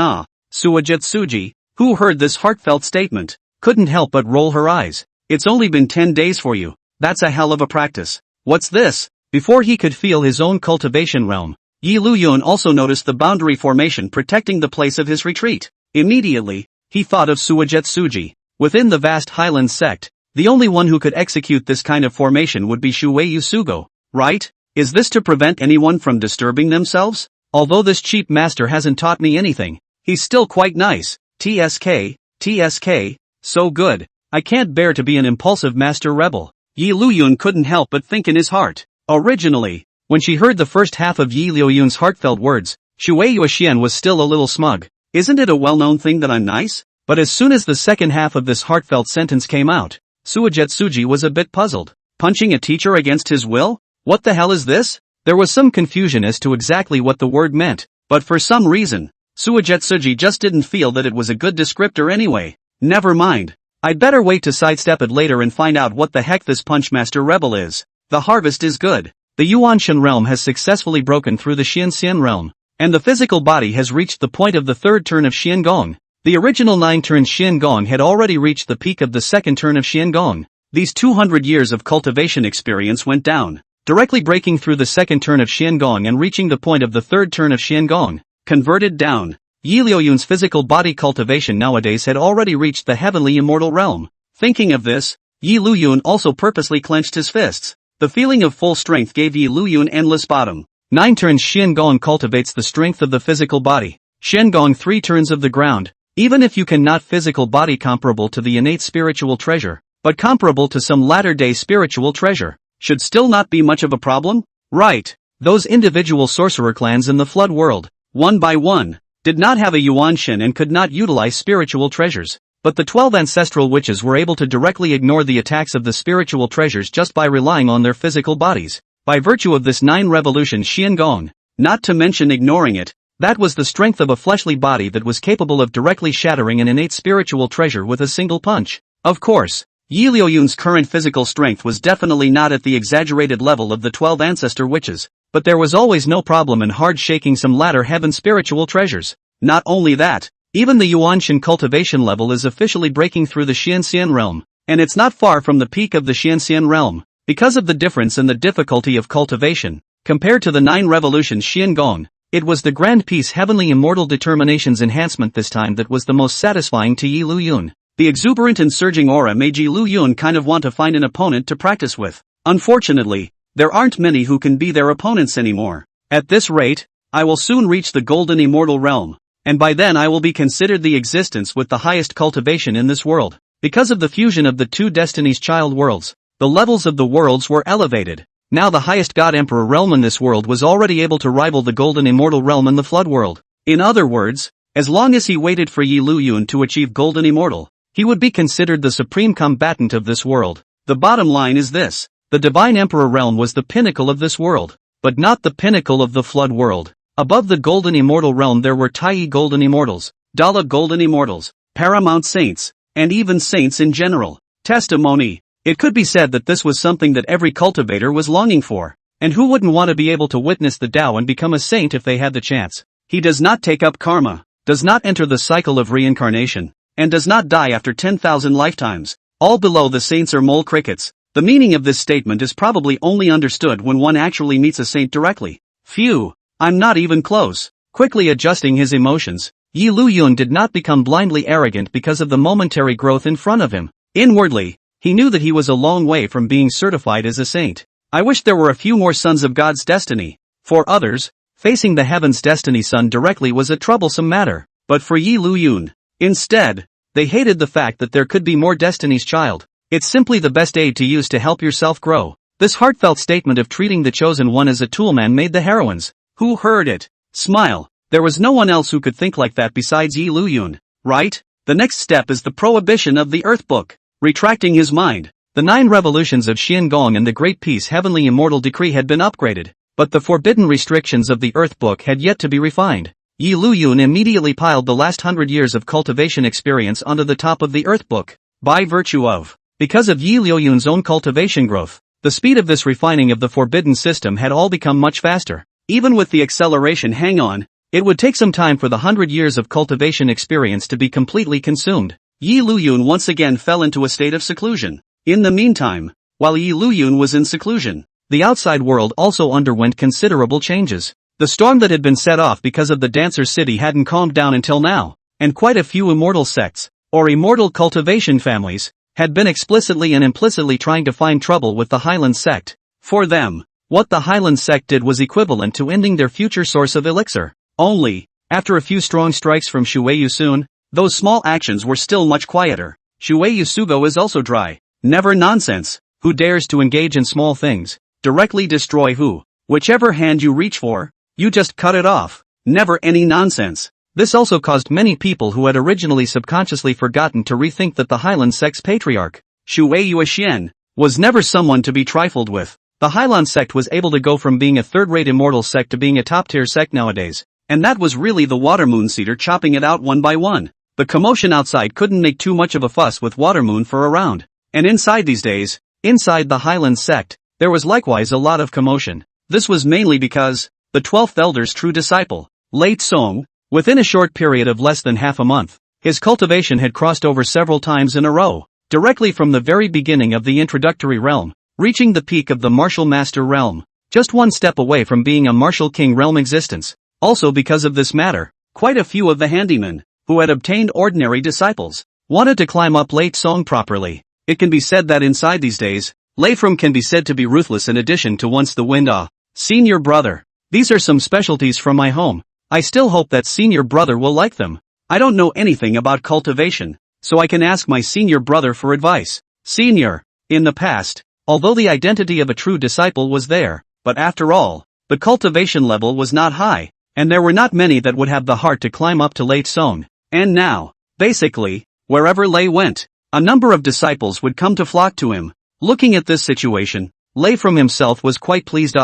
S1: Suigetsuji, who heard this heartfelt statement, couldn't help but roll her eyes. It's only been 10 days for you. That's a hell of a practice. What's this? Before he could feel his own cultivation realm, Liuyun also noticed the boundary formation protecting the place of his retreat. Immediately, he thought of Suigetsuji. Within the vast Hyland Sect, the only one who could execute this kind of formation would be Shui Yusugo, right? Is this to prevent anyone from disturbing themselves? Although this cheap master hasn't taught me anything, he's still quite nice. TSK, so good. I can't bear to be an impulsive master rebel. Liuyun couldn't help but think in his heart. Originally, when she heard the first half of Liuyun's heartfelt words, Shui Yuxian was still a little smug. Isn't it a well-known thing that I'm nice? But as soon as the second half of this heartfelt sentence came out, Suigetsuji was a bit puzzled. Punching a teacher against his will? What the hell is this? There was some confusion as to exactly what the word meant, but for some reason, Suigetsuji just didn't feel that it was a good descriptor anyway. Never mind. I'd better wait to sidestep it later and find out what the heck this Punchmaster rebel is. The harvest is good. The Yuanshan realm has successfully broken through the Xianxian realm, and the physical body has reached the point of the third turn of Qiangong. The original 9 turns Qiangong had already reached the peak of the second turn of Qiangong. These 200 years of cultivation experience went down, directly breaking through the second turn of Qiangong and reaching the point of the third turn of Qiangong. Converted down. Liuyun's physical body cultivation nowadays had already reached the heavenly immortal realm. Thinking of this, Liuyun also purposely clenched his fists. The feeling of full strength gave Liuyun endless bottom. 9 turns Qiangong cultivates the strength of the physical body. Qiangong 3 turns of the ground. Even if you cannot physical body comparable to the innate spiritual treasure, but comparable to some latter-day spiritual treasure, should still not be much of a problem? Right. Those individual sorcerer clans in the flood world, one by one, did not have a Yuanshan and could not utilize spiritual treasures, but the 12 ancestral witches were able to directly ignore the attacks of the spiritual treasures just by relying on their physical bodies, by virtue of this 9 revolution Qiangong, not to mention ignoring it. That was the strength of a fleshly body that was capable of directly shattering an innate spiritual treasure with a single punch. Of course, Liuyun's current physical strength was definitely not at the exaggerated level of the 12 ancestor witches, but there was always no problem in hard shaking some latter heaven spiritual treasures. Not only that, even the Yuanshan cultivation level is officially breaking through the Xianxian realm, and it's not far from the peak of the Xianxian realm. Because of the difference in the difficulty of cultivation, compared to the 9 revolutions Qiangong, it was the Grand Peace Heavenly Immortal Determination's enhancement this time that was the most satisfying to Liuyun. The exuberant and surging aura made Liuyun kind of want to find an opponent to practice with. Unfortunately, there aren't many who can be their opponents anymore. At this rate, I will soon reach the golden immortal realm, and by then I will be considered the existence with the highest cultivation in this world. Because of the fusion of the two destinies child worlds, the levels of the worlds were elevated. Now the highest God Emperor realm in this world was already able to rival the golden immortal realm in the flood world. In other words, as long as he waited for Liuyun to achieve golden immortal, he would be considered the supreme combatant of this world. The bottom line is this: the divine emperor realm was the pinnacle of this world, but not the pinnacle of the flood world. Above the golden immortal realm there were Tai golden immortals, Dala golden immortals, paramount saints, and even saints in general. Testimony. It could be said that this was something that every cultivator was longing for. And who wouldn't want to be able to witness the Tao and become a saint if they had the chance? He does not take up karma, does not enter the cycle of reincarnation, and does not die after 10,000 lifetimes. All below the saints are mole crickets. The meaning of this statement is probably only understood when one actually meets a saint directly. Phew, I'm not even close. Quickly adjusting his emotions, Liuyun did not become blindly arrogant because of the momentary growth in front of him. Inwardly, he knew that he was a long way from being certified as a saint. I wish there were a few more sons of God's destiny. For others, facing the heaven's destiny son directly was a troublesome matter. But for Liuyun, instead, they hated the fact that there could be more destiny's child. It's simply the best aid to use to help yourself grow. This heartfelt statement of treating the chosen one as a toolman made the heroines, who heard it, smile. There was no one else who could think like that besides Liuyun, right? The next step is the prohibition of the Earth Book. Retracting his mind, the 9 revolutions of Xiangong and the Great Peace Heavenly Immortal Decree had been upgraded, but the forbidden restrictions of the Earth Book had yet to be refined. Liuyun immediately piled the last 100 years of cultivation experience onto the top of the Earth Book. By virtue of, because of Liuyun's own cultivation growth, the speed of this refining of the forbidden system had all become much faster. Even with the acceleration hang on, it would take some time for the 100 years of cultivation experience to be completely consumed. Liuyun once again fell into a state of seclusion. In the meantime, while Liuyun was in seclusion, the outside world also underwent considerable changes. The storm that had been set off because of the Dancer City hadn't calmed down until now, and quite a few immortal sects, or immortal cultivation families, had been explicitly and implicitly trying to find trouble with the Hyland Sect. For them, what the Hyland Sect did was equivalent to ending their future source of elixir. Only, after a few strong strikes from Shueiyusun, those small actions were still much quieter. Shueiyusugo is also dry. Never nonsense. Who dares to engage in small things, directly destroy who? Whichever hand you reach for, you just cut it off. Never any nonsense. This also caused many people who had originally subconsciously forgotten to rethink that the Hyland Sect's patriarch, Shueiyuxian, was never someone to be trifled with. The Hyland Sect was able to go from being a third-rate immortal sect to being a top-tier sect nowadays, and that was really the Watermoon Cedar chopping it out one by one. The commotion outside couldn't make too much of a fuss with Watermoon for around. And inside these days, inside the Hyland Sect, there was likewise a lot of commotion. This was mainly because, the 12th elder's true disciple, Late Song, within a short period of less than half a month, his cultivation had crossed over several times in a row, directly from the very beginning of the introductory realm, reaching the peak of the martial master realm, just one step away from being a martial king realm existence. Also because of this matter, quite a few of the handymen, who had obtained ordinary disciples, wanted to climb up Late Song properly. It can be said that inside these days, Leifram can be said to be ruthless in addition to once the wind Senior brother. These are some specialties from my home. I still hope that senior brother will like them. I don't know anything about cultivation, so I can ask my senior brother for advice. Senior. In the past, although the identity of a true disciple was there, but after all, the cultivation level was not high, and there were not many that would have the heart to climb up to Late Song. And now, basically, wherever Lei went, a number of disciples would come to flock to him. Looking at this situation, Leifram himself was quite pleased.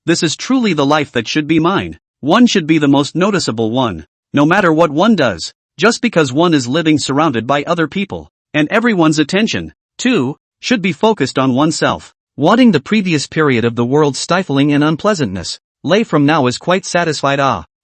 S1: This is truly the life that should be mine. One should be the most noticeable one, no matter what one does, just because one is living surrounded by other people, and everyone's attention, too, should be focused on oneself. Wanting the previous period of the world's stifling and unpleasantness, Leifram now is quite satisfied.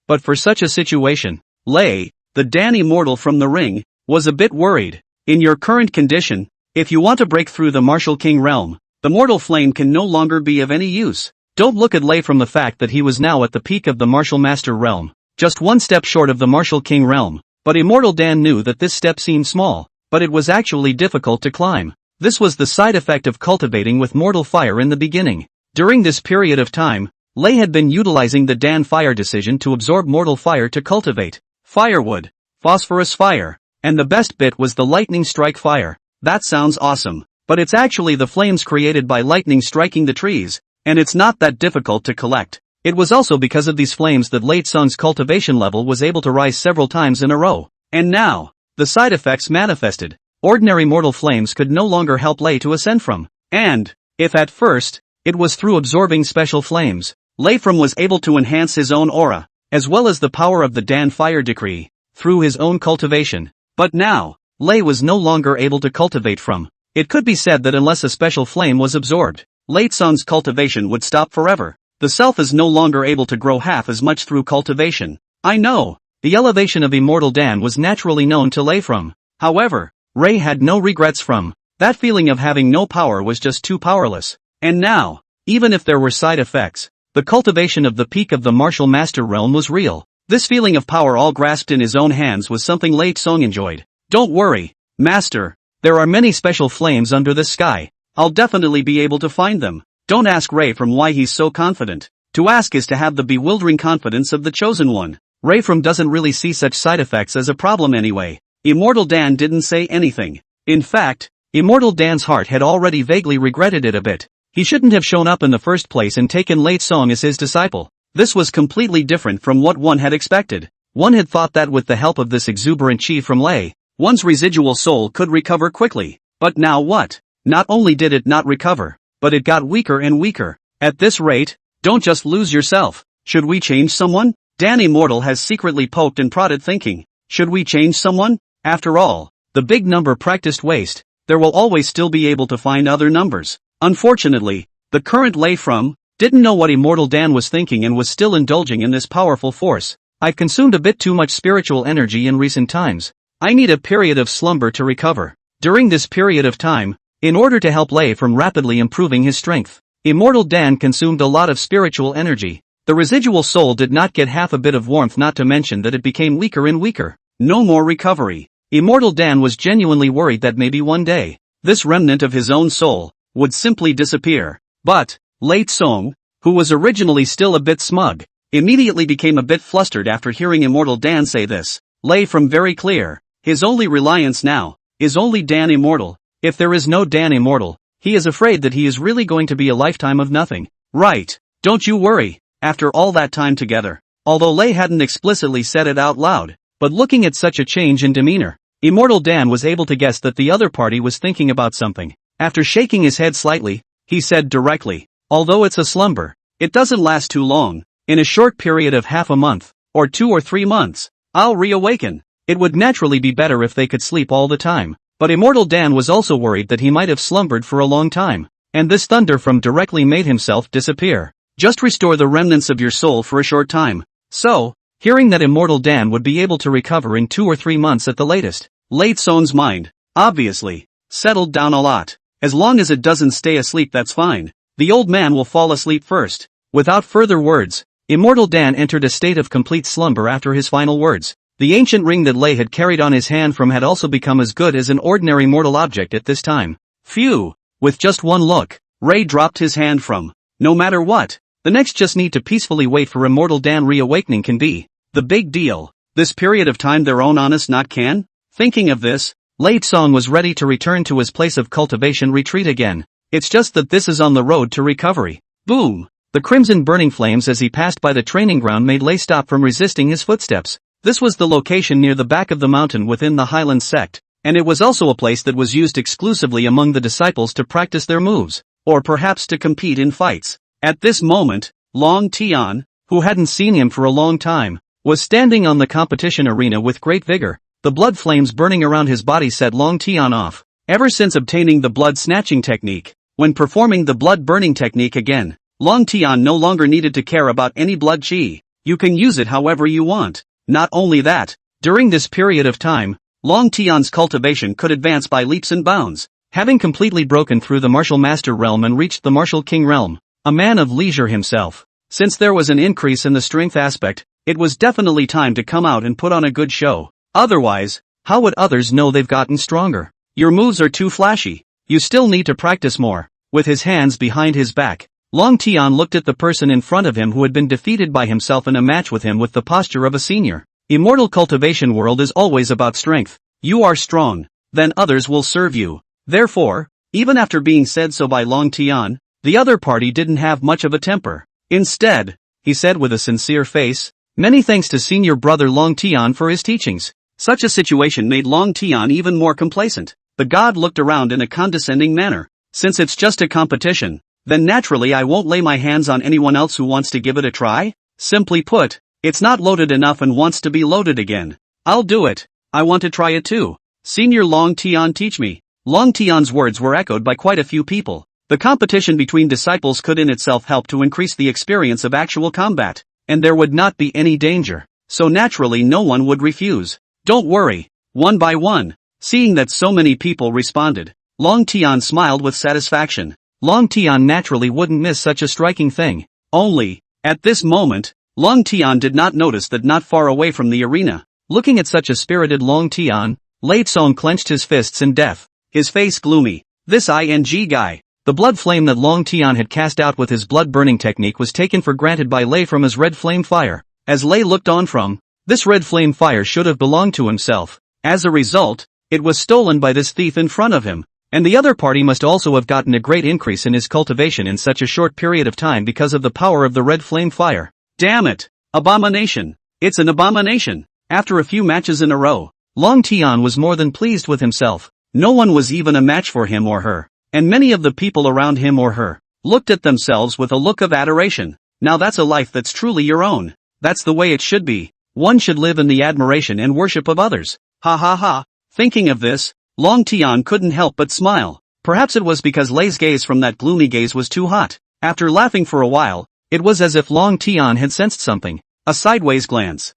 S1: But for such a situation, Lei, the Dan immortal from the ring, was a bit worried. In your current condition, if you want to break through the martial king realm, the mortal flame can no longer be of any use. Don't look at Lei from the fact that he was now at the peak of the martial master realm, just one step short of the martial king realm, but immortal Dan knew that this step seemed small. but it was actually difficult to climb. This was the side effect of cultivating with mortal fire in the beginning. During this period of time, Lei had been utilizing the Dan fire decision to absorb mortal fire to cultivate firewood, phosphorus fire, and the best bit was the lightning strike fire. That sounds awesome, but it's actually the flames created by lightning striking the trees, and it's not that difficult to collect. It was also because of these flames that Lei Tsung's cultivation level was able to rise several times in a row. And now, the side effects manifested. Ordinary mortal flames could no longer help Lei to ascend from. And, if at first, it was through absorbing special flames, Lei From was able to enhance his own aura, as well as the power of the Dan fire decree, through his own cultivation. But now, Lei was no longer able to cultivate from. It could be said that unless a special flame was absorbed, Lei Tsung's cultivation would stop forever. The self is no longer able to grow half as much through cultivation. I know, the elevation of Immortal Dan was naturally known to Lei From. However, Ray had no regrets from. That feeling of having no power was just too powerless. And now, even if there were side effects, the cultivation of the peak of the martial master realm was real. This feeling of power all grasped in his own hands was something Lei Tsung enjoyed. Don't worry, Master. There are many special flames under the sky. I'll definitely be able to find them. Don't ask Ray From why he's so confident. To ask is to have the bewildering confidence of the chosen one. Ray From doesn't really see such side effects as a problem anyway. Immortal Dan didn't say anything. In fact, Immortal Dan's heart had already vaguely regretted it a bit. He shouldn't have shown up in the first place and taken Lei Tsung as his disciple. This was completely different from what one had expected. One had thought that with the help of this exuberant chi from Lei, one's residual soul could recover quickly. But now what? Not only did it not recover, but it got weaker and weaker. At this rate, don't just lose yourself. Should we change someone? Dan Immortal has secretly poked and prodded thinking. Should we change someone? After all, the big number practiced waste, there will always still be able to find other numbers. Unfortunately, the current Lei From didn't know what Immortal Dan was thinking and was still indulging in this powerful force. I've consumed a bit too much spiritual energy in recent times. I need a period of slumber to recover. During this period of time, in order to help Lei From rapidly improving his strength, Immortal Dan consumed a lot of spiritual energy. The residual soul did not get half a bit of warmth, not to mention that it became weaker and weaker. No more recovery. Immortal Dan was genuinely worried that maybe one day, this remnant of his own soul would simply disappear. But Lei Tsung, who was originally still a bit smug, immediately became a bit flustered after hearing Immortal Dan say this. Lei From very clear. His only reliance now is only Dan Immortal. If there is no Dan Immortal, he is afraid that he is really going to be a lifetime of nothing. Right. Don't you worry. After all that time together, although Lei hadn't explicitly said it out loud, but looking at such a change in demeanor, Immortal Dan was able to guess that the other party was thinking about something. After shaking his head slightly, he said directly, although it's a slumber, it doesn't last too long. In a short period of half a month, or 2 or 3 months, I'll reawaken. It would naturally be better if they could sleep all the time. But Immortal Dan was also worried that he might have slumbered for a long time, and this thunder from directly made himself disappear. Just restore the remnants of your soul for a short time. So, hearing that Immortal Dan would be able to recover in 2 or 3 months at the latest, Lei Tsung's mind, obviously, settled down a lot. As long as it doesn't stay asleep, that's fine. The old man will fall asleep first. Without further words, Immortal Dan entered a state of complete slumber after his final words. The ancient ring that Lei had carried on his hand from had also become as good as an ordinary mortal object at this time. Phew! With just one look, Ray dropped his hand from. No matter what, the next just need to peacefully wait for Immortal Dan reawakening can be the big deal. This period of time their own honest not can? Thinking of this, Lei Tsung was ready to return to his place of cultivation retreat again. It's just that this is on the road to recovery. Boom! The crimson burning flames as he passed by the training ground made Lei stop from resisting his footsteps. This was the location near the back of the mountain within the Hyland Sect, and it was also a place that was used exclusively among the disciples to practice their moves, or perhaps to compete in fights. At this moment, Long Tian, who hadn't seen him for a long time, was standing on the competition arena with great vigor. The blood flames burning around his body set Long Tian off. Ever since obtaining the blood snatching technique, when performing the blood burning technique again, Long Tian no longer needed to care about any blood chi. You can use it however you want. Not only that, during this period of time, Long Tian's cultivation could advance by leaps and bounds, having completely broken through the martial master realm and reached the martial king realm. A man of leisure himself. Since there was an increase in the strength aspect, it was definitely time to come out and put on a good show. Otherwise, How would others know they've gotten stronger? Your moves are too flashy. You still need to practice more. With his hands behind his back, Long Tian looked at the person in front of him who had been defeated by himself in a match with him with the posture of a senior. Immortal cultivation world is always about strength. You are strong, then others will serve you. Therefore, even after being said so by Long Tian, the other party didn't have much of a temper. Instead, he said with a sincere face, "Many thanks to senior brother Long Tian for his teachings." Such a situation made Long Tian even more complacent. The god looked around in a condescending manner. Since it's just a competition, then naturally I won't lay my hands on anyone else who wants to give it a try? Simply put, it's not loaded enough and wants to be loaded again. I'll do it. I want to try it too. Senior Long Tian, teach me. Long Tian's words were echoed by quite a few people. The competition between disciples could in itself help to increase the experience of actual combat, and there would not be any danger, so naturally no one would refuse. Don't worry. One by one. Seeing that so many people responded, Long Tian smiled with satisfaction. Long Tian naturally wouldn't miss such a striking thing. Only, at this moment, Long Tian did not notice that not far away from the arena, looking at such a spirited Long Tian, Lei Song clenched his fists in death, his face gloomy. This ING guy. The blood flame that Long Tian had cast out with his blood-burning technique was taken for granted by Lei from his red flame fire. As Lei looked on from, this red flame fire should have belonged to himself. As a result, it was stolen by this thief in front of him. And the other party must also have gotten a great increase in his cultivation in such a short period of time because of the power of the red flame fire. Damn it! Abomination! It's an abomination! After a few matches in a row, Long Tian was more than pleased with himself. No one was even a match for him or her. And many of the people around him or her looked at themselves with a look of adoration. Now that's a life that's truly your own. That's the way it should be. One should live in the admiration and worship of others. Ha ha ha. Thinking of this, Long Tian couldn't help but smile. Perhaps it was because Lei's gaze from that gloomy gaze was too hot. After laughing for a while, it was as if Long Tian had sensed something. A sideways glance.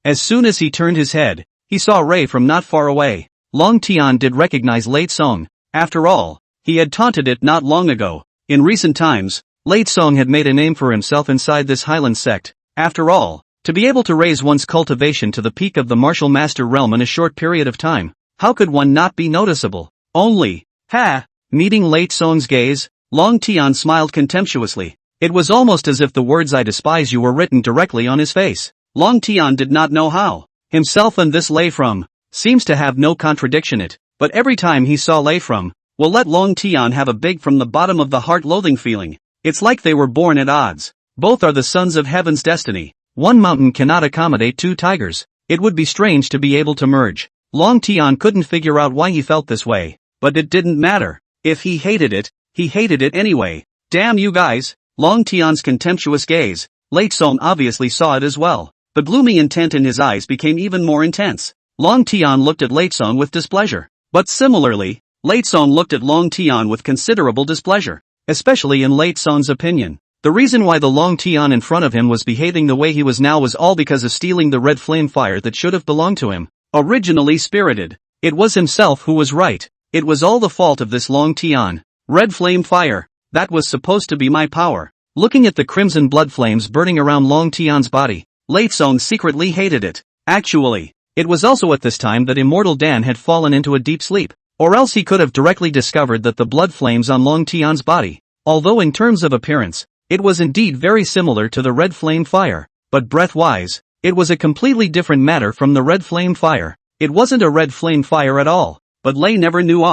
S1: As soon as he turned his head, he saw Ray from not far away. Long Tian did recognize Lei Song. After all, he had taunted it not long ago. In recent times, Lei Song had made a name for himself inside this Hyland Sect. After all, to be able to raise one's cultivation to the peak of the martial master realm in a short period of time, how could one not be noticeable? Only, meeting Lei Song's gaze, Long Tian smiled contemptuously. It was almost as if the words "I despise you" were written directly on his face. Long Tian did not know how. Himself and this Lei from seems to have no contradiction it, but every time he saw Lei from, will let Long Tian have a big from the bottom of the heart loathing feeling. It's like they were born at odds. Both are the sons of heaven's destiny. One mountain cannot accommodate two tigers. It would be strange to be able to merge. Long Tian couldn't figure out why he felt this way, but it didn't matter. If he hated it anyway. Damn you guys. Long Tian's contemptuous gaze, Lei Song obviously saw it as well. The gloomy intent in his eyes became even more intense. Long Tian looked at Lei Song with displeasure. But similarly, Lei Song looked at Long Tian with considerable displeasure, especially in Lei Song's opinion. The reason why the Long Tian in front of him was behaving the way he was now was all because of stealing the red flame fire that should have belonged to him. Originally spirited, it was himself who was right. It was all the fault of this Long Tian. Red flame fire, that was supposed to be my power. Looking at the crimson blood flames burning around Long Tian's body, Lei Song secretly hated it. Actually, it was also at this time that Immortal Dan had fallen into a deep sleep. Or else he could have directly discovered that the blood flames on Long Tian's body, although in terms of appearance, it was indeed very similar to the red flame fire, but breath-wise, it was a completely different matter from the red flame fire. It wasn't a red flame fire at all, but Lei never knew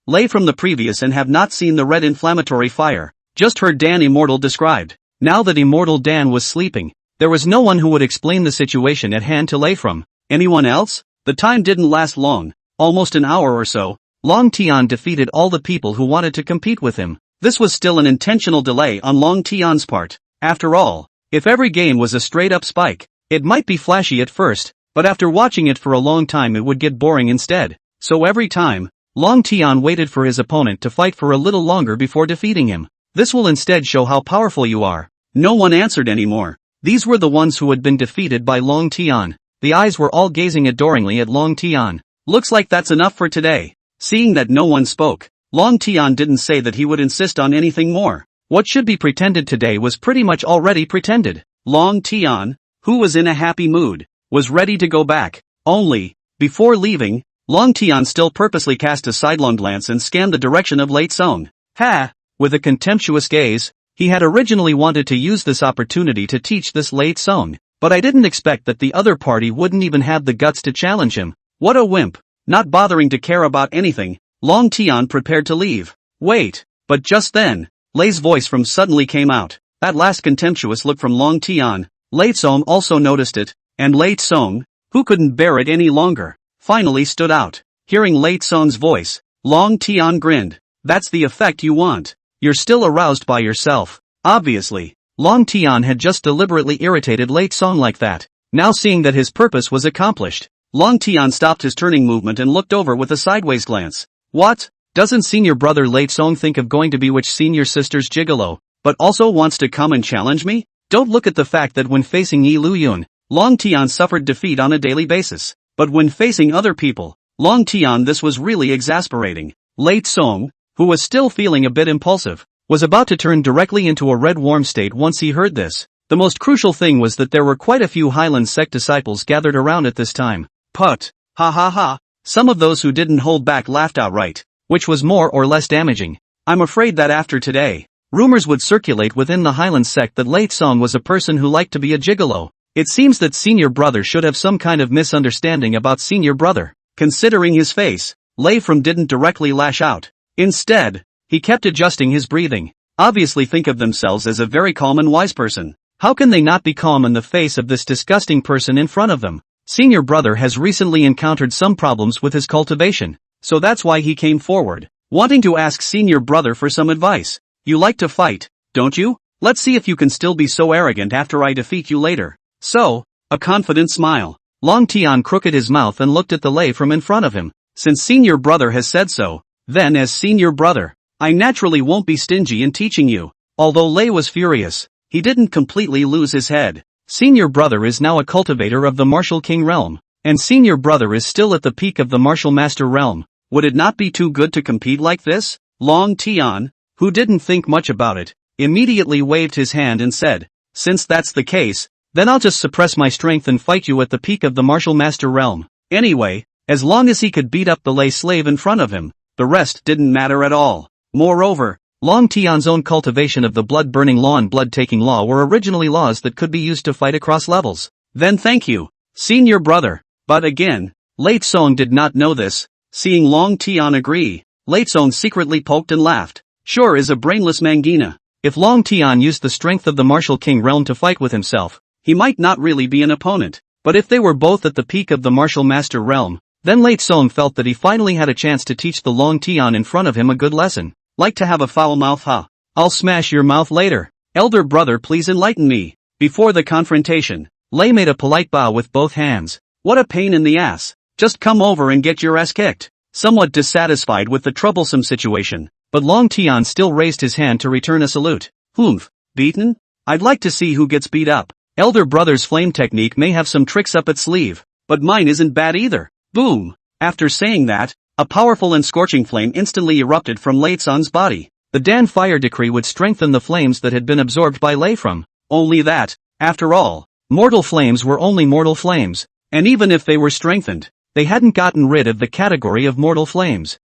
S1: Lei from the previous and have not seen the red inflammatory fire, just heard Dan Immortal described. Now that Immortal Dan was sleeping, there was no one who would explain the situation at hand to Lei from. Anyone else? The time didn't last long, almost an hour or so. Long Tian defeated all the people who wanted to compete with him. This was still an intentional delay on Long Tian's part. After all, if every game was a straight-up spike, it might be flashy at first, but after watching it for a long time it would get boring instead. So every time, Long Tian waited for his opponent to fight for a little longer before defeating him. This will instead show how powerful you are. No one answered anymore. These were the ones who had been defeated by Long Tian. The eyes were all gazing adoringly at Long Tian. Looks like that's enough for today. Seeing that no one spoke, Long Tian didn't say that he would insist on anything more. What should be pretended today was pretty much already pretended. Long Tian, who was in a happy mood, was ready to go back. Only, Before leaving, Long Tian still purposely cast a sidelong glance and scanned the direction of Late Song. Ha! With a contemptuous gaze, he had originally wanted to use this opportunity to teach this Late Song, but I didn't expect that the other party wouldn't even have the guts to challenge him. What a wimp! Not bothering to care about anything, Long Tian prepared to leave. Wait! But just then, Lei's voice from suddenly came out. That last contemptuous look from Long Tian. Late Song also noticed it, and Late Song, who couldn't bear it any longer, finally stood out. Hearing Late Song's voice, Long Tian grinned. That's the effect you want. You're still aroused by yourself. Obviously, Long Tian had just deliberately irritated Late Song like that. Now seeing that his purpose was accomplished, Long Tian stopped his turning movement and looked over with a sideways glance. What? Doesn't senior brother Late Song think of going to bewitch senior sister's gigolo, but also wants to come and challenge me? Don't look at the fact that when facing Liuyun, Long Tian suffered defeat on a daily basis. But when facing other people, Long Tian, this was really exasperating. Late Song, who was still feeling a bit impulsive, was about to turn directly into a red warm state once he heard this. The most crucial thing was that there were quite a few Hyland Sect disciples gathered around at this time. Put. Ha ha ha. Some of those who didn't hold back laughed outright, which was more or less damaging. I'm afraid that after today, rumors would circulate within the Hyland Sect that Late Song was a person who liked to be a gigolo. It seems that senior brother should have some kind of misunderstanding about senior brother. Considering his face, Lei From didn't directly lash out. Instead, he kept adjusting his breathing. Obviously think of themselves as a very calm and wise person. How can they not be calm in the face of this disgusting person in front of them? Senior brother has recently encountered some problems with his cultivation, so that's why he came forward, wanting to ask senior brother for some advice. You like to fight, don't you? Let's see if you can still be so arrogant after I defeat you later. So, a confident smile. Long Tian crooked his mouth and looked at the Lei From in front of him. Since senior brother has said so, then as senior brother, I naturally won't be stingy in teaching you. Although Lei was furious, he didn't completely lose his head. Senior brother is now a cultivator of the martial king realm, and senior brother is still at the peak of the martial master realm. Would it not be too good to compete like this? Long Tian, who didn't think much about it, immediately waved his hand and said, since that's the case, then I'll just suppress my strength and fight you at the peak of the martial master realm. Anyway, as long as he could beat up the lay slave in front of him, the rest didn't matter at all. Moreover, Long Tian's own cultivation of the blood-burning law and blood-taking law were originally laws that could be used to fight across levels. Then thank you, senior brother. But again, Late Song did not know this. Seeing Long Tian agree, Late Song secretly poked and laughed. Sure is a brainless mangina. If Long Tian used the strength of the martial king realm to fight with himself, he might not really be an opponent. But if they were both at the peak of the martial master realm, then Late Song felt that he finally had a chance to teach the Long Tian in front of him a good lesson. Like to have a foul mouth, huh? I'll smash your mouth later. Elder brother, please enlighten me. Before the confrontation, Lei made a polite bow with both hands. What a pain in the ass. Just come over and get your ass kicked. Somewhat dissatisfied with the troublesome situation, but Long Tian still raised his hand to return a salute. Humph, beaten? I'd like to see who gets beat up. Elder brother's flame technique may have some tricks up its sleeve, but mine isn't bad either. Boom! After saying that, a powerful and scorching flame instantly erupted from Late Song's body. The Dan fire decree would strengthen the flames that had been absorbed by Lei From. Only that, after all, mortal flames were only mortal flames, and even if they were strengthened, they hadn't gotten rid of the category of mortal flames.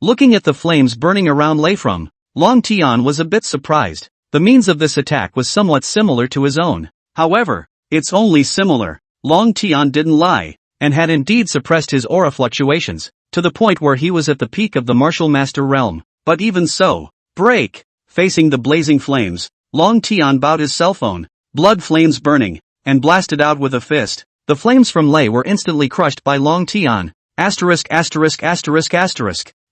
S1: Looking at the flames burning around Lei From, Long Tian was a bit surprised. The means of this attack was somewhat similar to his own. However, it's only similar. Long Tian didn't lie, and had indeed suppressed his aura fluctuations, to the point where he was at the peak of the martial master realm. But even so, break! Facing the blazing flames, Long Tian bowed his cell phone, blood flames burning, and blasted out with a fist. The flames from Lei were instantly crushed by Long Tian.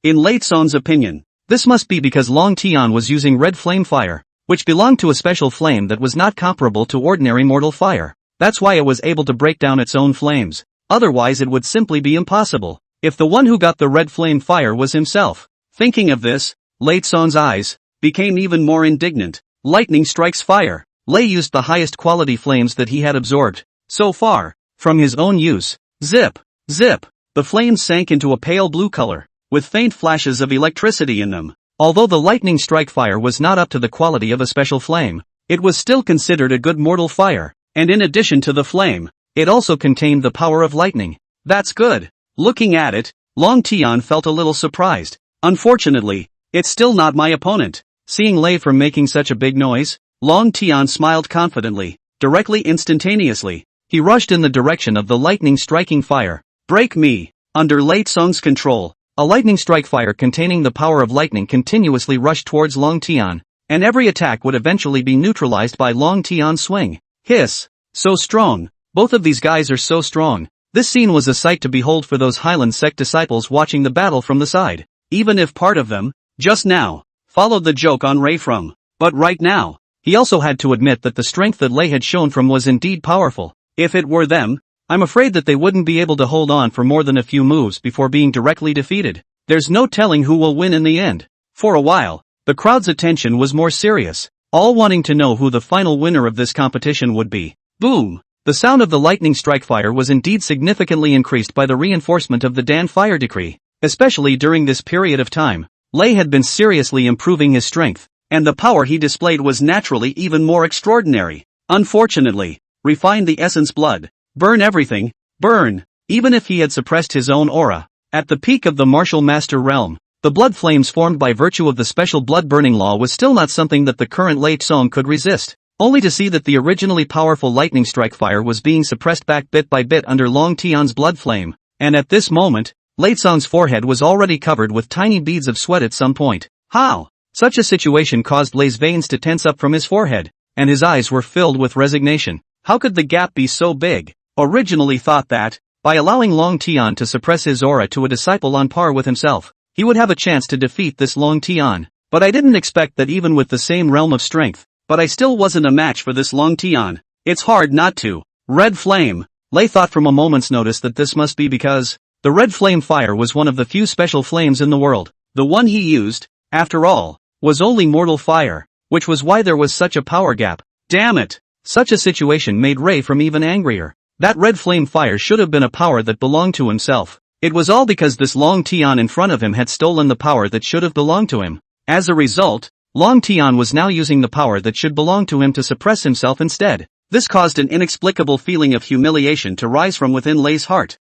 S1: In Late Song's opinion, this must be because Long Tian was using red flame fire, which belonged to a special flame that was not comparable to ordinary mortal fire. That's why it was able to break down its own flames. Otherwise it would simply be impossible, if the one who got the red flame fire was himself. Thinking of this, Late Song's eyes became even more indignant. Lightning strikes fire. Lei used the highest quality flames that he had absorbed so far from his own use. Zip! Zip! The flames sank into a pale blue color, with faint flashes of electricity in them. Although the lightning strike fire was not up to the quality of a special flame, it was still considered a good mortal fire, and in addition to the flame, it also contained the power of lightning. That's good. Looking at it, Long Tian felt a little surprised. Unfortunately, it's still not my opponent. Seeing Lei from making such a big noise, Long Tian smiled confidently, directly instantaneously. He rushed in the direction of the lightning striking fire. Break me! Under Lei Tsong's control, a lightning strike fire containing the power of lightning continuously rushed towards Long Tian, and every attack would eventually be neutralized by Long Tian's swing. Hiss! So strong! Both of these guys are so strong. This scene was a sight to behold for those Hyland Sect disciples watching the battle from the side. Even if part of them, just now, followed the joke on Ray from. But right now, he also had to admit that the strength that Lei had shown from was indeed powerful. If it were them, I'm afraid that they wouldn't be able to hold on for more than a few moves before being directly defeated. There's no telling who will win in the end. For a while, the crowd's attention was more serious, all wanting to know who the final winner of this competition would be. Boom! The sound of the lightning strike fire was indeed significantly increased by the reinforcement of the Dan fire decree. Especially during this period of time, Lei had been seriously improving his strength, and the power he displayed was naturally even more extraordinary. Unfortunately, refine the essence blood, burn everything, burn, even if he had suppressed his own aura. At the peak of the martial master realm, the blood flames formed by virtue of the special blood burning law was still not something that the current Lei Tsong could resist, only to see that the originally powerful lightning strike fire was being suppressed back bit by bit under Long Tian's blood flame, and at this moment, Lei Tsong's forehead was already covered with tiny beads of sweat at some point. How? Such a situation caused Lei's veins to tense up from his forehead, and his eyes were filled with resignation. How could the gap be so big? Originally thought that, by allowing Long Tian to suppress his aura to a disciple on par with himself, he would have a chance to defeat this Long Tian. But I didn't expect that even with the same realm of strength, but I still wasn't a match for this Long Tian. It's hard not to. Red flame. Lei thought from a moment's notice that this must be because the red flame fire was one of the few special flames in the world. The one he used, after all, was only mortal fire, which was why there was such a power gap. Damn it! Such a situation made Ray from even angrier. That red flame fire should have been a power that belonged to himself. It was all because this Long Tian in front of him had stolen the power that should have belonged to him. As a result, Long Tian was now using the power that should belong to him to suppress himself instead. This caused an inexplicable feeling of humiliation to rise from within Lei's heart.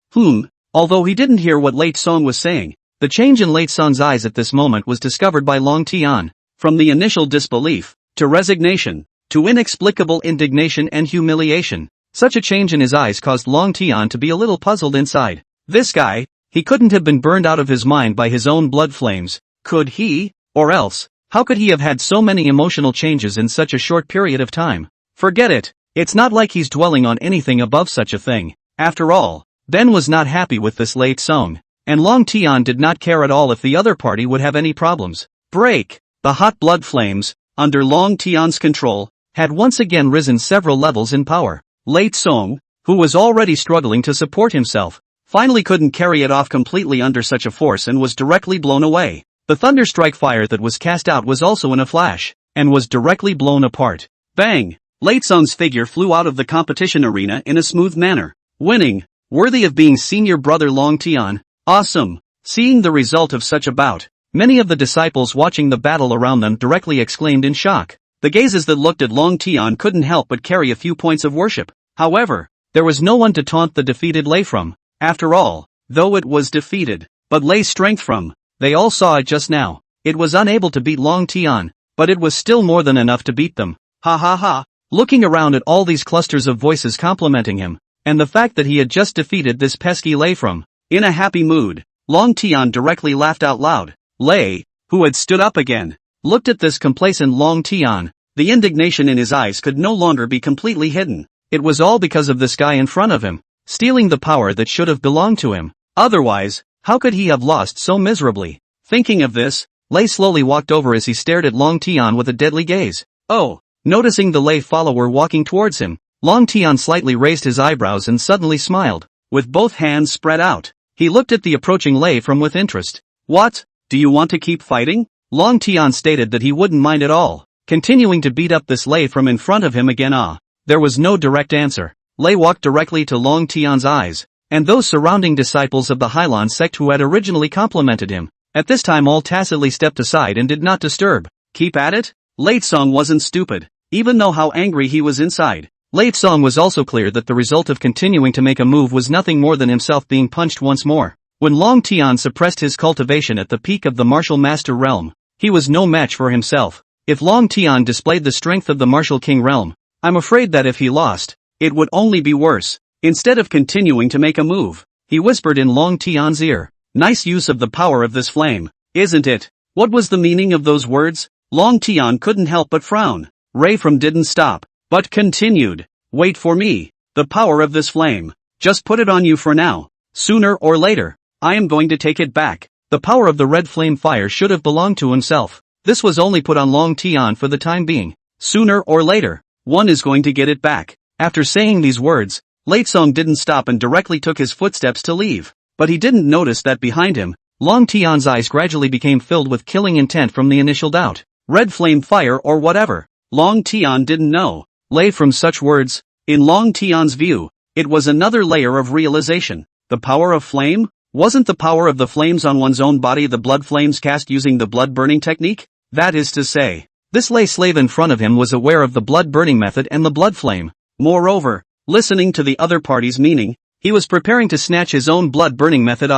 S1: Although he didn't hear what Lei Tsong was saying, the change in Lei Tsong's eyes at this moment was discovered by Long Tian. From the initial disbelief, to resignation, to inexplicable indignation and humiliation, such a change in his eyes caused Long Tian to be a little puzzled inside. This guy, he couldn't have been burned out of his mind by his own blood flames, could he? Or else, how could he have had so many emotional changes in such a short period of time? Forget it, it's not like he's dwelling on anything above such a thing. After all, Ben was not happy with this Lei Tsong, and Long Tian did not care at all if the other party would have any problems. Break! The hot blood flames, under Long Tian's control, had once again risen several levels in power. Lei Tsong, who was already struggling to support himself, finally couldn't carry it off completely under such a force and was directly blown away. The thunderstrike fire that was cast out was also in a flash, and was directly blown apart. Bang! Lei Tsong's figure flew out of the competition arena in a smooth manner. Winning! Worthy of being senior brother Long Tian. Awesome! Seeing the result of such a bout, many of the disciples watching the battle around them directly exclaimed in shock. The gazes that looked at Long Tian couldn't help but carry a few points of worship. However, there was no one to taunt the defeated Lei from. After all, though it was defeated, but Lei's strength from, they all saw it just now. It was unable to beat Long Tian, but it was still more than enough to beat them. Ha ha ha! Looking around at all these clusters of voices complimenting him, and the fact that he had just defeated this pesky Lei from, in a happy mood, Long Tian directly laughed out loud. Lei, who had stood up again, looked at this complacent Long Tian. The indignation in his eyes could no longer be completely hidden. It was all because of this guy in front of him, stealing the power that should have belonged to him. Otherwise, how could he have lost so miserably? Thinking of this, Lei slowly walked over as he stared at Long Tian with a deadly gaze. Oh! Noticing the Lei follower walking towards him, Long Tian slightly raised his eyebrows and suddenly smiled. With both hands spread out, he looked at the approaching Lei from with interest. What? Do you want to keep fighting? Long Tian stated that he wouldn't mind at all, continuing to beat up this Lei from in front of him again. There was no direct answer. Lei walked directly to Long Tian's eyes, and those surrounding disciples of the Hyland Sect who had originally complimented him, at this time all tacitly stepped aside and did not disturb. Keep at it? Lei Tsong wasn't stupid, even though how angry he was inside. Lei Song was also clear that the result of continuing to make a move was nothing more than himself being punched once more. When Long Tian suppressed his cultivation at the peak of the martial master realm, he was no match for himself. If Long Tian displayed the strength of the martial king realm, I'm afraid that if he lost, it would only be worse. Instead of continuing to make a move, he whispered in Long Tian's ear, "Nice use of the power of this flame, isn't it?" What was the meaning of those words? Long Tian couldn't help but frown. Ray from didn't stop, but continued. "Wait for me. The power of this flame. Just put it on you for now. Sooner or later, I am going to take it back." The power of the red flame fire should have belonged to himself. This was only put on Long Tian for the time being. Sooner or later, one is going to get it back. After saying these words, Lei Song didn't stop and directly took his footsteps to leave. But he didn't notice that behind him, Long Tian's eyes gradually became filled with killing intent from the initial doubt. Red flame fire or whatever. Long Tian didn't know. Lei from such words. In Long Tian's view, it was another layer of realization. The power of flame? Wasn't the power of the flames on one's own body the blood flames cast using the blood burning technique? That is to say, this lay slave in front of him was aware of the blood burning method and the blood flame. Moreover, listening to the other party's meaning, he was preparing to snatch his own blood burning method.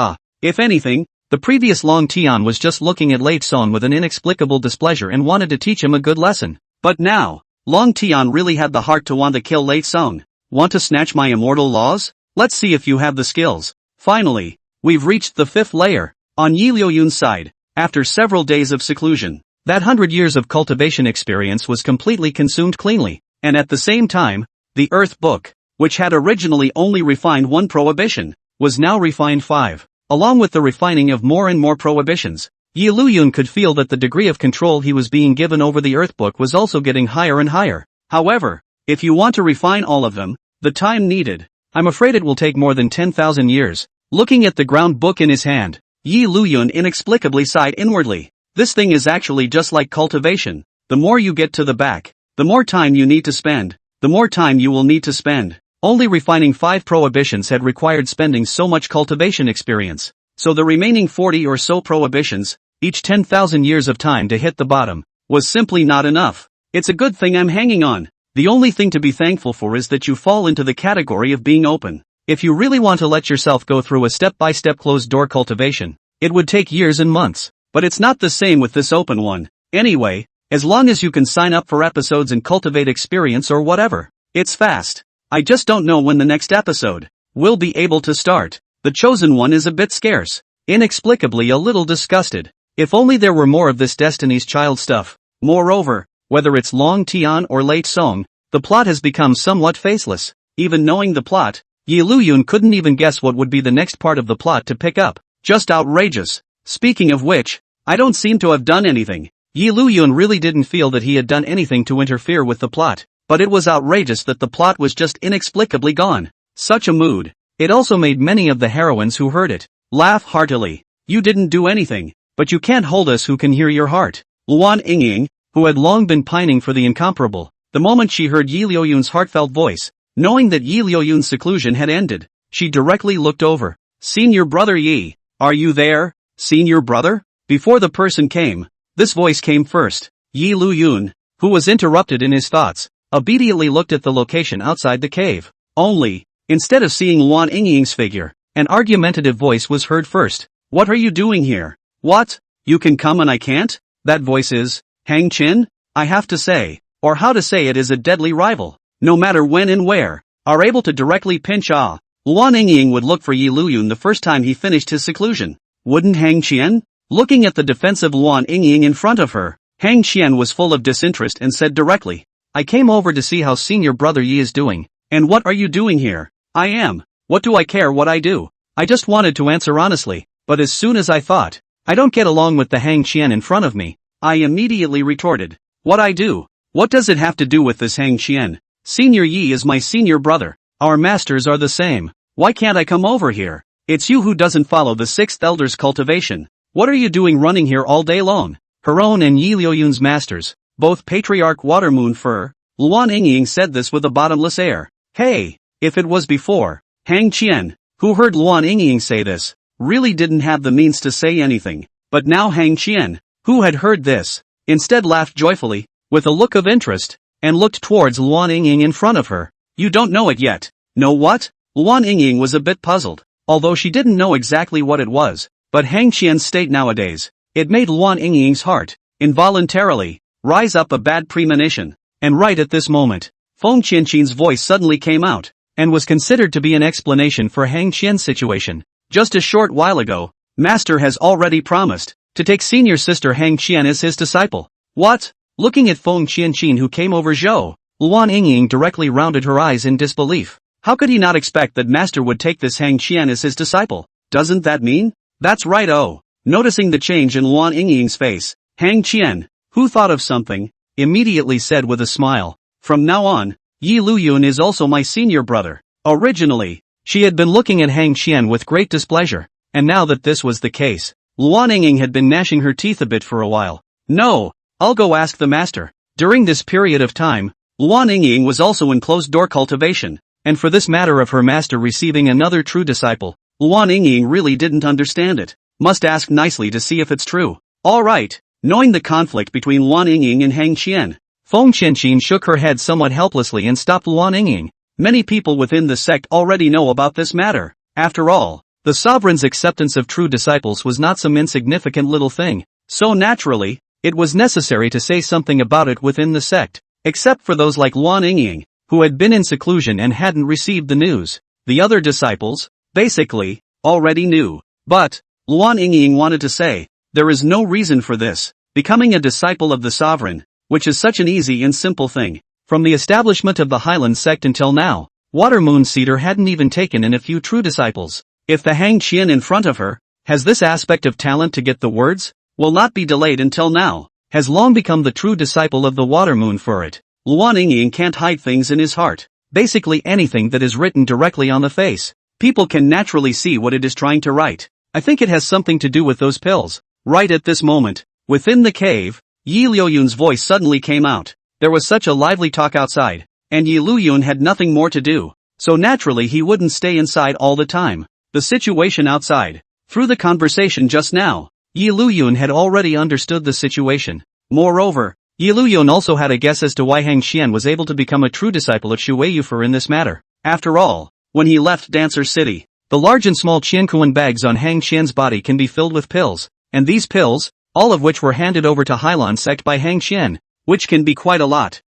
S1: If anything, the previous Long Tian was just looking at Lei Song with an inexplicable displeasure and wanted to teach him a good lesson. But now, Long Tian really had the heart to want to kill Lei Song. Want to snatch my immortal laws? Let's see if you have the skills. Finally, we've reached the 5th layer. On Yi Liuyun's side, after several days of seclusion, that 100 years of cultivation experience was completely consumed cleanly, and at the same time, the Earth Book, which had originally only refined 1 prohibition, was now refined 5. Along with the refining of more and more prohibitions, Yi Liuyun could feel that the degree of control he was being given over the Earth Book was also getting higher and higher. However, if you want to refine all of them, the time needed, I'm afraid it will take more than 10,000 years. Looking at the ground book in his hand, Yi Liuyun inexplicably sighed inwardly. This thing is actually just like cultivation. The more you get to the back, the more time you need to spend. The more time you will need to spend. Only refining 5 prohibitions had required spending so much cultivation experience. So the remaining 40 or so prohibitions, each 10,000 years of time to hit the bottom, was simply not enough. It's a good thing I'm hanging on. The only thing to be thankful for is that you fall into the category of being open. If you really want to let yourself go through a step-by-step closed-door cultivation, it would take years and months. But it's not the same with this open one. Anyway, as long as you can sign up for episodes and cultivate experience or whatever, it's fast. I just don't know when the next episode will be able to start. The chosen one is a bit scarce, inexplicably a little disgusted. If only there were more of this Destiny's Child stuff. Moreover, whether it's Long Tian or Lei Song, the plot has become somewhat faceless. Even knowing the plot, Yi Liuyun couldn't even guess what would be the next part of the plot to pick up. Just outrageous. Speaking of which, I don't seem to have done anything. Yi Liuyun really didn't feel that he had done anything to interfere with the plot. But it was outrageous that the plot was just inexplicably gone. Such a mood. It also made many of the heroines who heard it laugh heartily. You didn't do anything, but you can't hold us who can hear your heart. Luan Yingying, who had long been pining for the incomparable, the moment she heard Yi Liuyun's heartfelt voice, knowing that Yi Liuyun's seclusion had ended, she directly looked over. Senior brother Yi, are you there? Senior brother? Before the person came, this voice came first. Yi Liuyun, who was interrupted in his thoughts, obediently looked at the location outside the cave. Only, instead of seeing Luan Yingying's figure, an argumentative voice was heard first. What are you doing here? What? You can come and I can't? That voice is Hang Chin? I have to say, or how to say it, is a deadly rival. No matter when and where, are able to directly pinch Luan Yingying would look for Yi Liuyun the first time he finished his seclusion. Wouldn't Hang Qian? Looking at the defensive Luan Yingying in front of her, Hang Qian was full of disinterest and said directly, I came over to see how senior brother Yi is doing. And what are you doing here? I am. What do I care what I do? I just wanted to answer honestly, but as soon as I thought, I don't get along with the Hang Qian in front of me, I immediately retorted. What I do? What does it have to do with this Hang Qian? Senior Yi is my senior brother. Our masters are the same. Why can't I come over here? It's you who doesn't follow the 6th elder's cultivation. What are you doing running here all day long? Her own and Yi Liuyun's masters, both Patriarch Watermoon Fur, Luan Yingying said this with a bottomless air. Hey, if it was before, Hang Qian, who heard Luan Yingying say this, really didn't have the means to say anything. But now Hang Qian, who had heard this, instead laughed joyfully, with a look of interest, and looked towards Luan Yingying in front of her. You don't know it yet. Know what? Luan Yingying was a bit puzzled, although she didn't know exactly what it was, but Hang Qian's state nowadays, it made Luan Yingying's heart, involuntarily, rise up a bad premonition. And right at this moment, Feng Qianqin's voice suddenly came out, and was considered to be an explanation for Hang Qian's situation. Just a short while ago, Master has already promised to take senior sister Hang Qian as his disciple. What? Looking at Feng Qianqin who came over Zhou, Luan Yingying directly rounded her eyes in disbelief. How could he not expect that Master would take this Hang Qian as his disciple? Doesn't that mean? That's right. Oh. Noticing the change in Luan Yingying's face, Hang Qian, who thought of something, immediately said with a smile, from now on, Yi Liuyun is also my senior brother. Originally, she had been looking at Hang Qian with great displeasure, and now that this was the case, Luan Yingying had been gnashing her teeth a bit for a while. No, I'll go ask the master. During this period of time, Luan Yingying was also in closed-door cultivation, and for this matter of her master receiving another true disciple, Luan Yingying really didn't understand it. Must ask nicely to see if it's true. Alright. Knowing the conflict between Luan Yingying and Hang Qian, Feng Qianqin shook her head somewhat helplessly and stopped Luan Yingying. Many people within the sect already know about this matter. After all, the sovereign's acceptance of true disciples was not some insignificant little thing, so naturally, it was necessary to say something about it within the sect, except for those like Luan Yingying, who had been in seclusion and hadn't received the news. The other disciples, basically, already knew. But, Luan Yingying wanted to say, there is no reason for this. Becoming a disciple of the sovereign, which is such an easy and simple thing. From the establishment of the Hyland Sect until now, Water Moon Cedar hadn't even taken in a few true disciples. If the Hang Qian in front of her has this aspect of talent to get the words, will not be delayed until now, has long become the true disciple of the Water Moon for it. Luan Yingying can't hide things in his heart. Basically anything that is written directly on the face, people can naturally see what it is trying to write. I think it has something to do with those pills. Right at this moment, within the cave, Yi Liuyun's voice suddenly came out. There was such a lively talk outside, and Yi Liuyun had nothing more to do, so naturally he wouldn't stay inside all the time. The situation outside, through the conversation just now, Yi Liuyun had already understood the situation. Moreover, Yi Liuyun also had a guess as to why Hang Qian was able to become a true disciple of Xu Weiyufer in this matter. After all, when he left Dancer City, the large and small Qianquan bags on Hang Qian's body can be filled with pills, and these pills, all of which were handed over to Hyland Sect by Hang Qian, which can be quite a lot.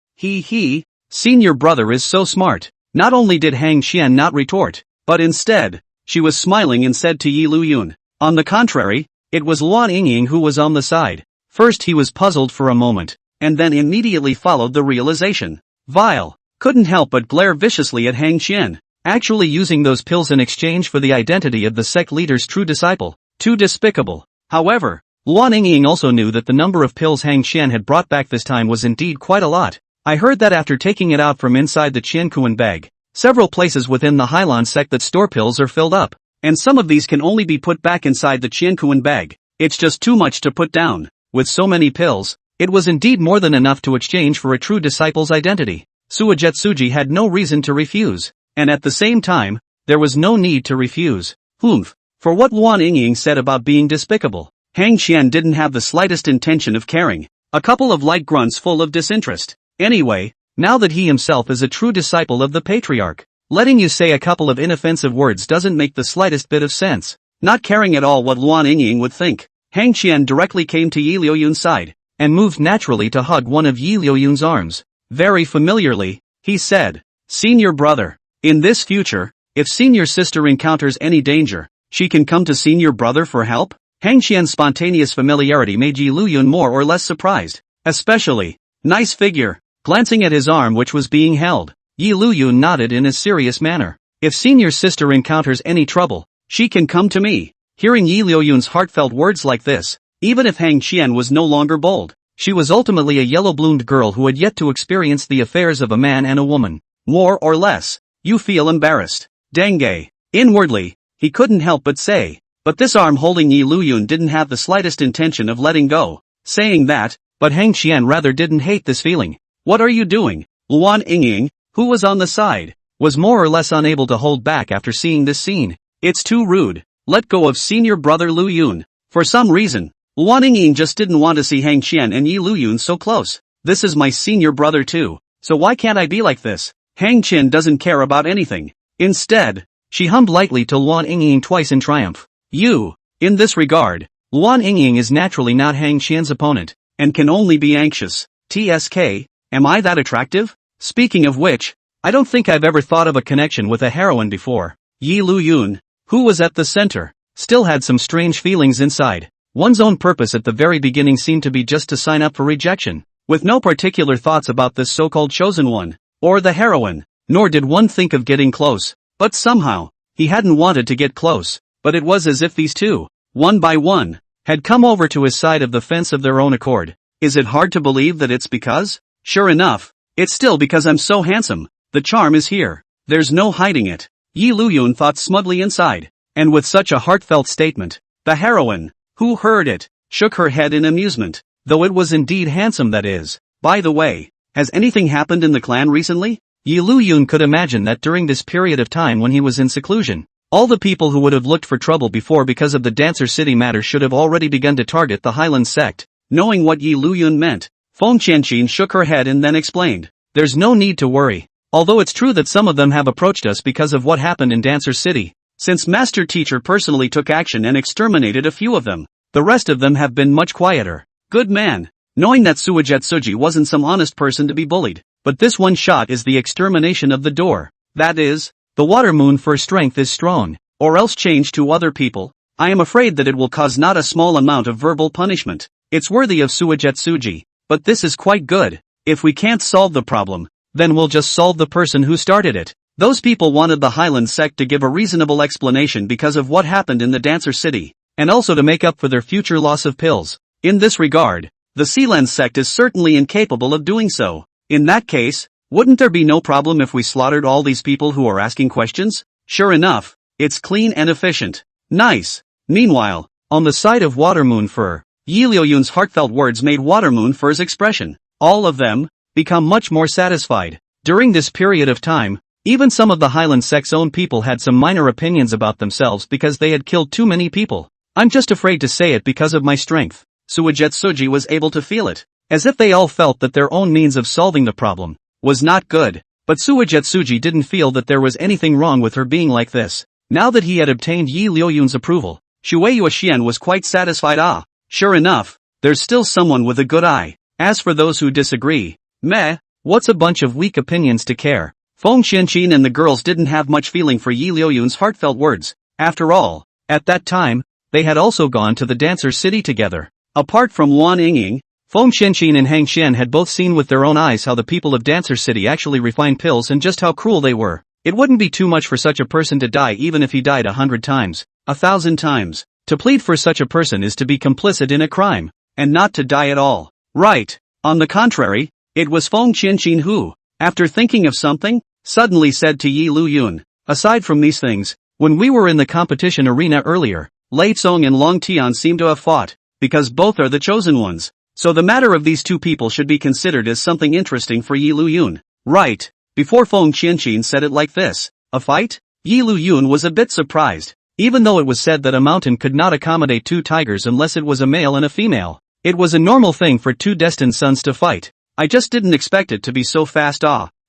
S1: Senior brother is so smart. Not only did Hang Qian not retort, but instead, she was smiling and said to Yi Liuyun. On the contrary, it was Luan Yingying who was on the side. First he was puzzled for a moment, and then immediately followed the realization. Vile, couldn't help but glare viciously at Hang Qian, actually using those pills in exchange for the identity of the sect leader's true disciple. Too despicable. However, Luan Yingying also knew that the number of pills Hang Qian had brought back this time was indeed quite a lot. I heard that after taking it out from inside the Qianquan bag, several places within the Hyland Sect that store pills are filled up, and some of these can only be put back inside the Qianquan bag. It's just too much to put down. With so many pills, it was indeed more than enough to exchange for a true disciple's identity. Suijetsuji had no reason to refuse, and at the same time, there was no need to refuse. For what Luan Yingying said about being despicable, Hang Qian didn't have the slightest intention of caring. A couple of light grunts full of disinterest. Anyway, now that he himself is a true disciple of the patriarch, letting you say a couple of inoffensive words doesn't make the slightest bit of sense. Not caring at all what Luan Yingying would think, Hang Qian directly came to Yi Liuyun's side, and moved naturally to hug one of Yi Liuyun's arms. Very familiarly, he said, "Senior brother, in this future, if senior sister encounters any danger, she can come to senior brother for help?" Hang Qian's spontaneous familiarity made Yi Liuyun more or less surprised. Especially, nice figure. Glancing at his arm which was being held, Yi Liuyun nodded in a serious manner. If senior sister encounters any trouble, she can come to me. Hearing Yi Liuyun's heartfelt words like this, even if Hang Qian was no longer bold, she was ultimately a yellow-bloomed girl who had yet to experience the affairs of a man and a woman. More or less, you feel embarrassed. Denge. Inwardly, he couldn't help but say. But this arm holding Yi Liuyun didn't have the slightest intention of letting go. Saying that, but Hang Qian rather didn't hate this feeling. What are you doing? Luan Yingying, who was on the side, was more or less unable to hold back after seeing this scene. It's too rude. Let go of senior brother Liuyun. For some reason, Luan Yingying just didn't want to see Hang Qian and Yi Liuyun so close. This is my senior brother too, so why can't I be like this? Hang Qin doesn't care about anything. Instead, she hummed lightly to Luan Yingying twice in triumph. In this regard, Luan Yingying is naturally not Hang Qian's opponent, and can only be anxious. TSK, am I that attractive? Speaking of which, I don't think I've ever thought of a connection with a heroine before. Liuyun, who was at the center, still had some strange feelings inside. One's own purpose at the very beginning seemed to be just to sign up for rejection, with no particular thoughts about this so-called chosen one, or the heroine, nor did one think of getting close. But somehow, he hadn't wanted to get close, but it was as if these two, one by one, had come over to his side of the fence of their own accord. Is it hard to believe that it's because? Sure enough, it's still because I'm so handsome. The charm is here. There's no hiding it. Liuyun thought smugly inside, and with such a heartfelt statement, the heroine, who heard it, shook her head in amusement, though it was indeed handsome, that is. By the way, has anything happened in the clan recently? Liuyun could imagine that during this period of time when he was in seclusion, all the people who would have looked for trouble before because of the Dancer City matter should have already begun to target the Hyland Sect. Knowing what Liuyun meant, Feng Qianqin shook her head and then explained, there's no need to worry. Although it's true that some of them have approached us because of what happened in Dancer City, since Master Teacher personally took action and exterminated a few of them, the rest of them have been much quieter. Good man, knowing that Suijetsuji wasn't some honest person to be bullied, but this one shot is the extermination of the door. That is, the water moon for strength is strong, or else change to other people. I am afraid that it will cause not a small amount of verbal punishment. It's worthy of Suijetsuji, but this is quite good. If we can't solve the problem, then we'll just solve the person who started it. Those people wanted the Hyland Sect to give a reasonable explanation because of what happened in the Dancer City, and also to make up for their future loss of pills. In this regard, the Hyland Sect is certainly incapable of doing so. In that case, wouldn't there be no problem if we slaughtered all these people who are asking questions? Sure enough, it's clean and efficient. Nice. Meanwhile, on the side of Watermoon Fur, Liuyun's heartfelt words made Watermoon Fur's expression, all of them, become much more satisfied. During this period of time, even some of the Hyland Sect's own people had some minor opinions about themselves because they had killed too many people. I'm just afraid to say it because of my strength. Suijetsuji was able to feel it, as if they all felt that their own means of solving the problem was not good. But Suijetsuji didn't feel that there was anything wrong with her being like this. Now that he had obtained Liuyun's approval, Shuei Yuxian was quite satisfied. Sure enough, there's still someone with a good eye. As for those who disagree, meh, what's a bunch of weak opinions to care? Feng Qianqin and the girls didn't have much feeling for Liuyun's heartfelt words. After all, at that time, they had also gone to the Dancer City together. Apart from Luan Yingying, Feng Qianqin and Hang Qian had both seen with their own eyes how the people of Dancer City actually refined pills and just how cruel they were. It wouldn't be too much for such a person to die even if he died 100 times, 1,000 times. To plead for such a person is to be complicit in a crime, and not to die at all. Right. On the contrary, it was Feng Qianqin who, after thinking of something, suddenly said to Liuyun, aside from these things, when we were in the competition arena earlier, Lei Cong and Long Tian seem to have fought, because both are the chosen ones. So the matter of these two people should be considered as something interesting for Liuyun. Right. Before Feng Qianqin said it like this, a fight? Liuyun was a bit surprised. Even though it was said that a mountain could not accommodate two tigers unless it was a male and a female, it was a normal thing for two destined sons to fight. I just didn't expect it to be so fast.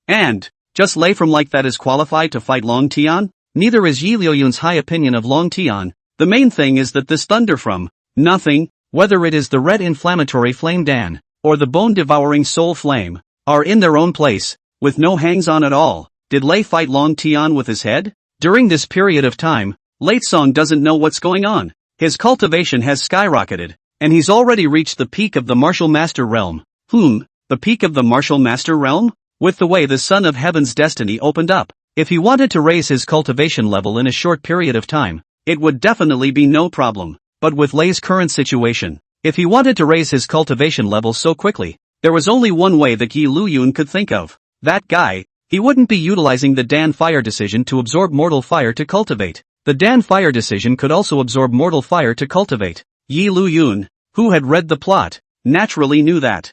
S1: And, just Lei from like that is qualified to fight Long Tian? Neither is Liuyun's high opinion of Long Tian. The main thing is that this thunder from nothing, whether it is the red inflammatory flame Dan, or the bone-devouring soul flame, are in their own place, with no hangs-on at all. Did Lei fight Long Tian with his head? During this period of time, Lei Cong doesn't know what's going on. His cultivation has skyrocketed, and he's already reached the peak of the Martial Master Realm. The peak of the Martial Master Realm? With the way the Son of Heaven's destiny opened up, if he wanted to raise his cultivation level in a short period of time, it would definitely be no problem. But with Lei's current situation, if he wanted to raise his cultivation level so quickly, there was only one way that Liuyun could think of. That guy, he wouldn't be utilizing the Dan Fire Decision to absorb mortal fire to cultivate. The Dan Fire Decision could also absorb mortal fire to cultivate. Liuyun, who had read the plot, naturally knew that.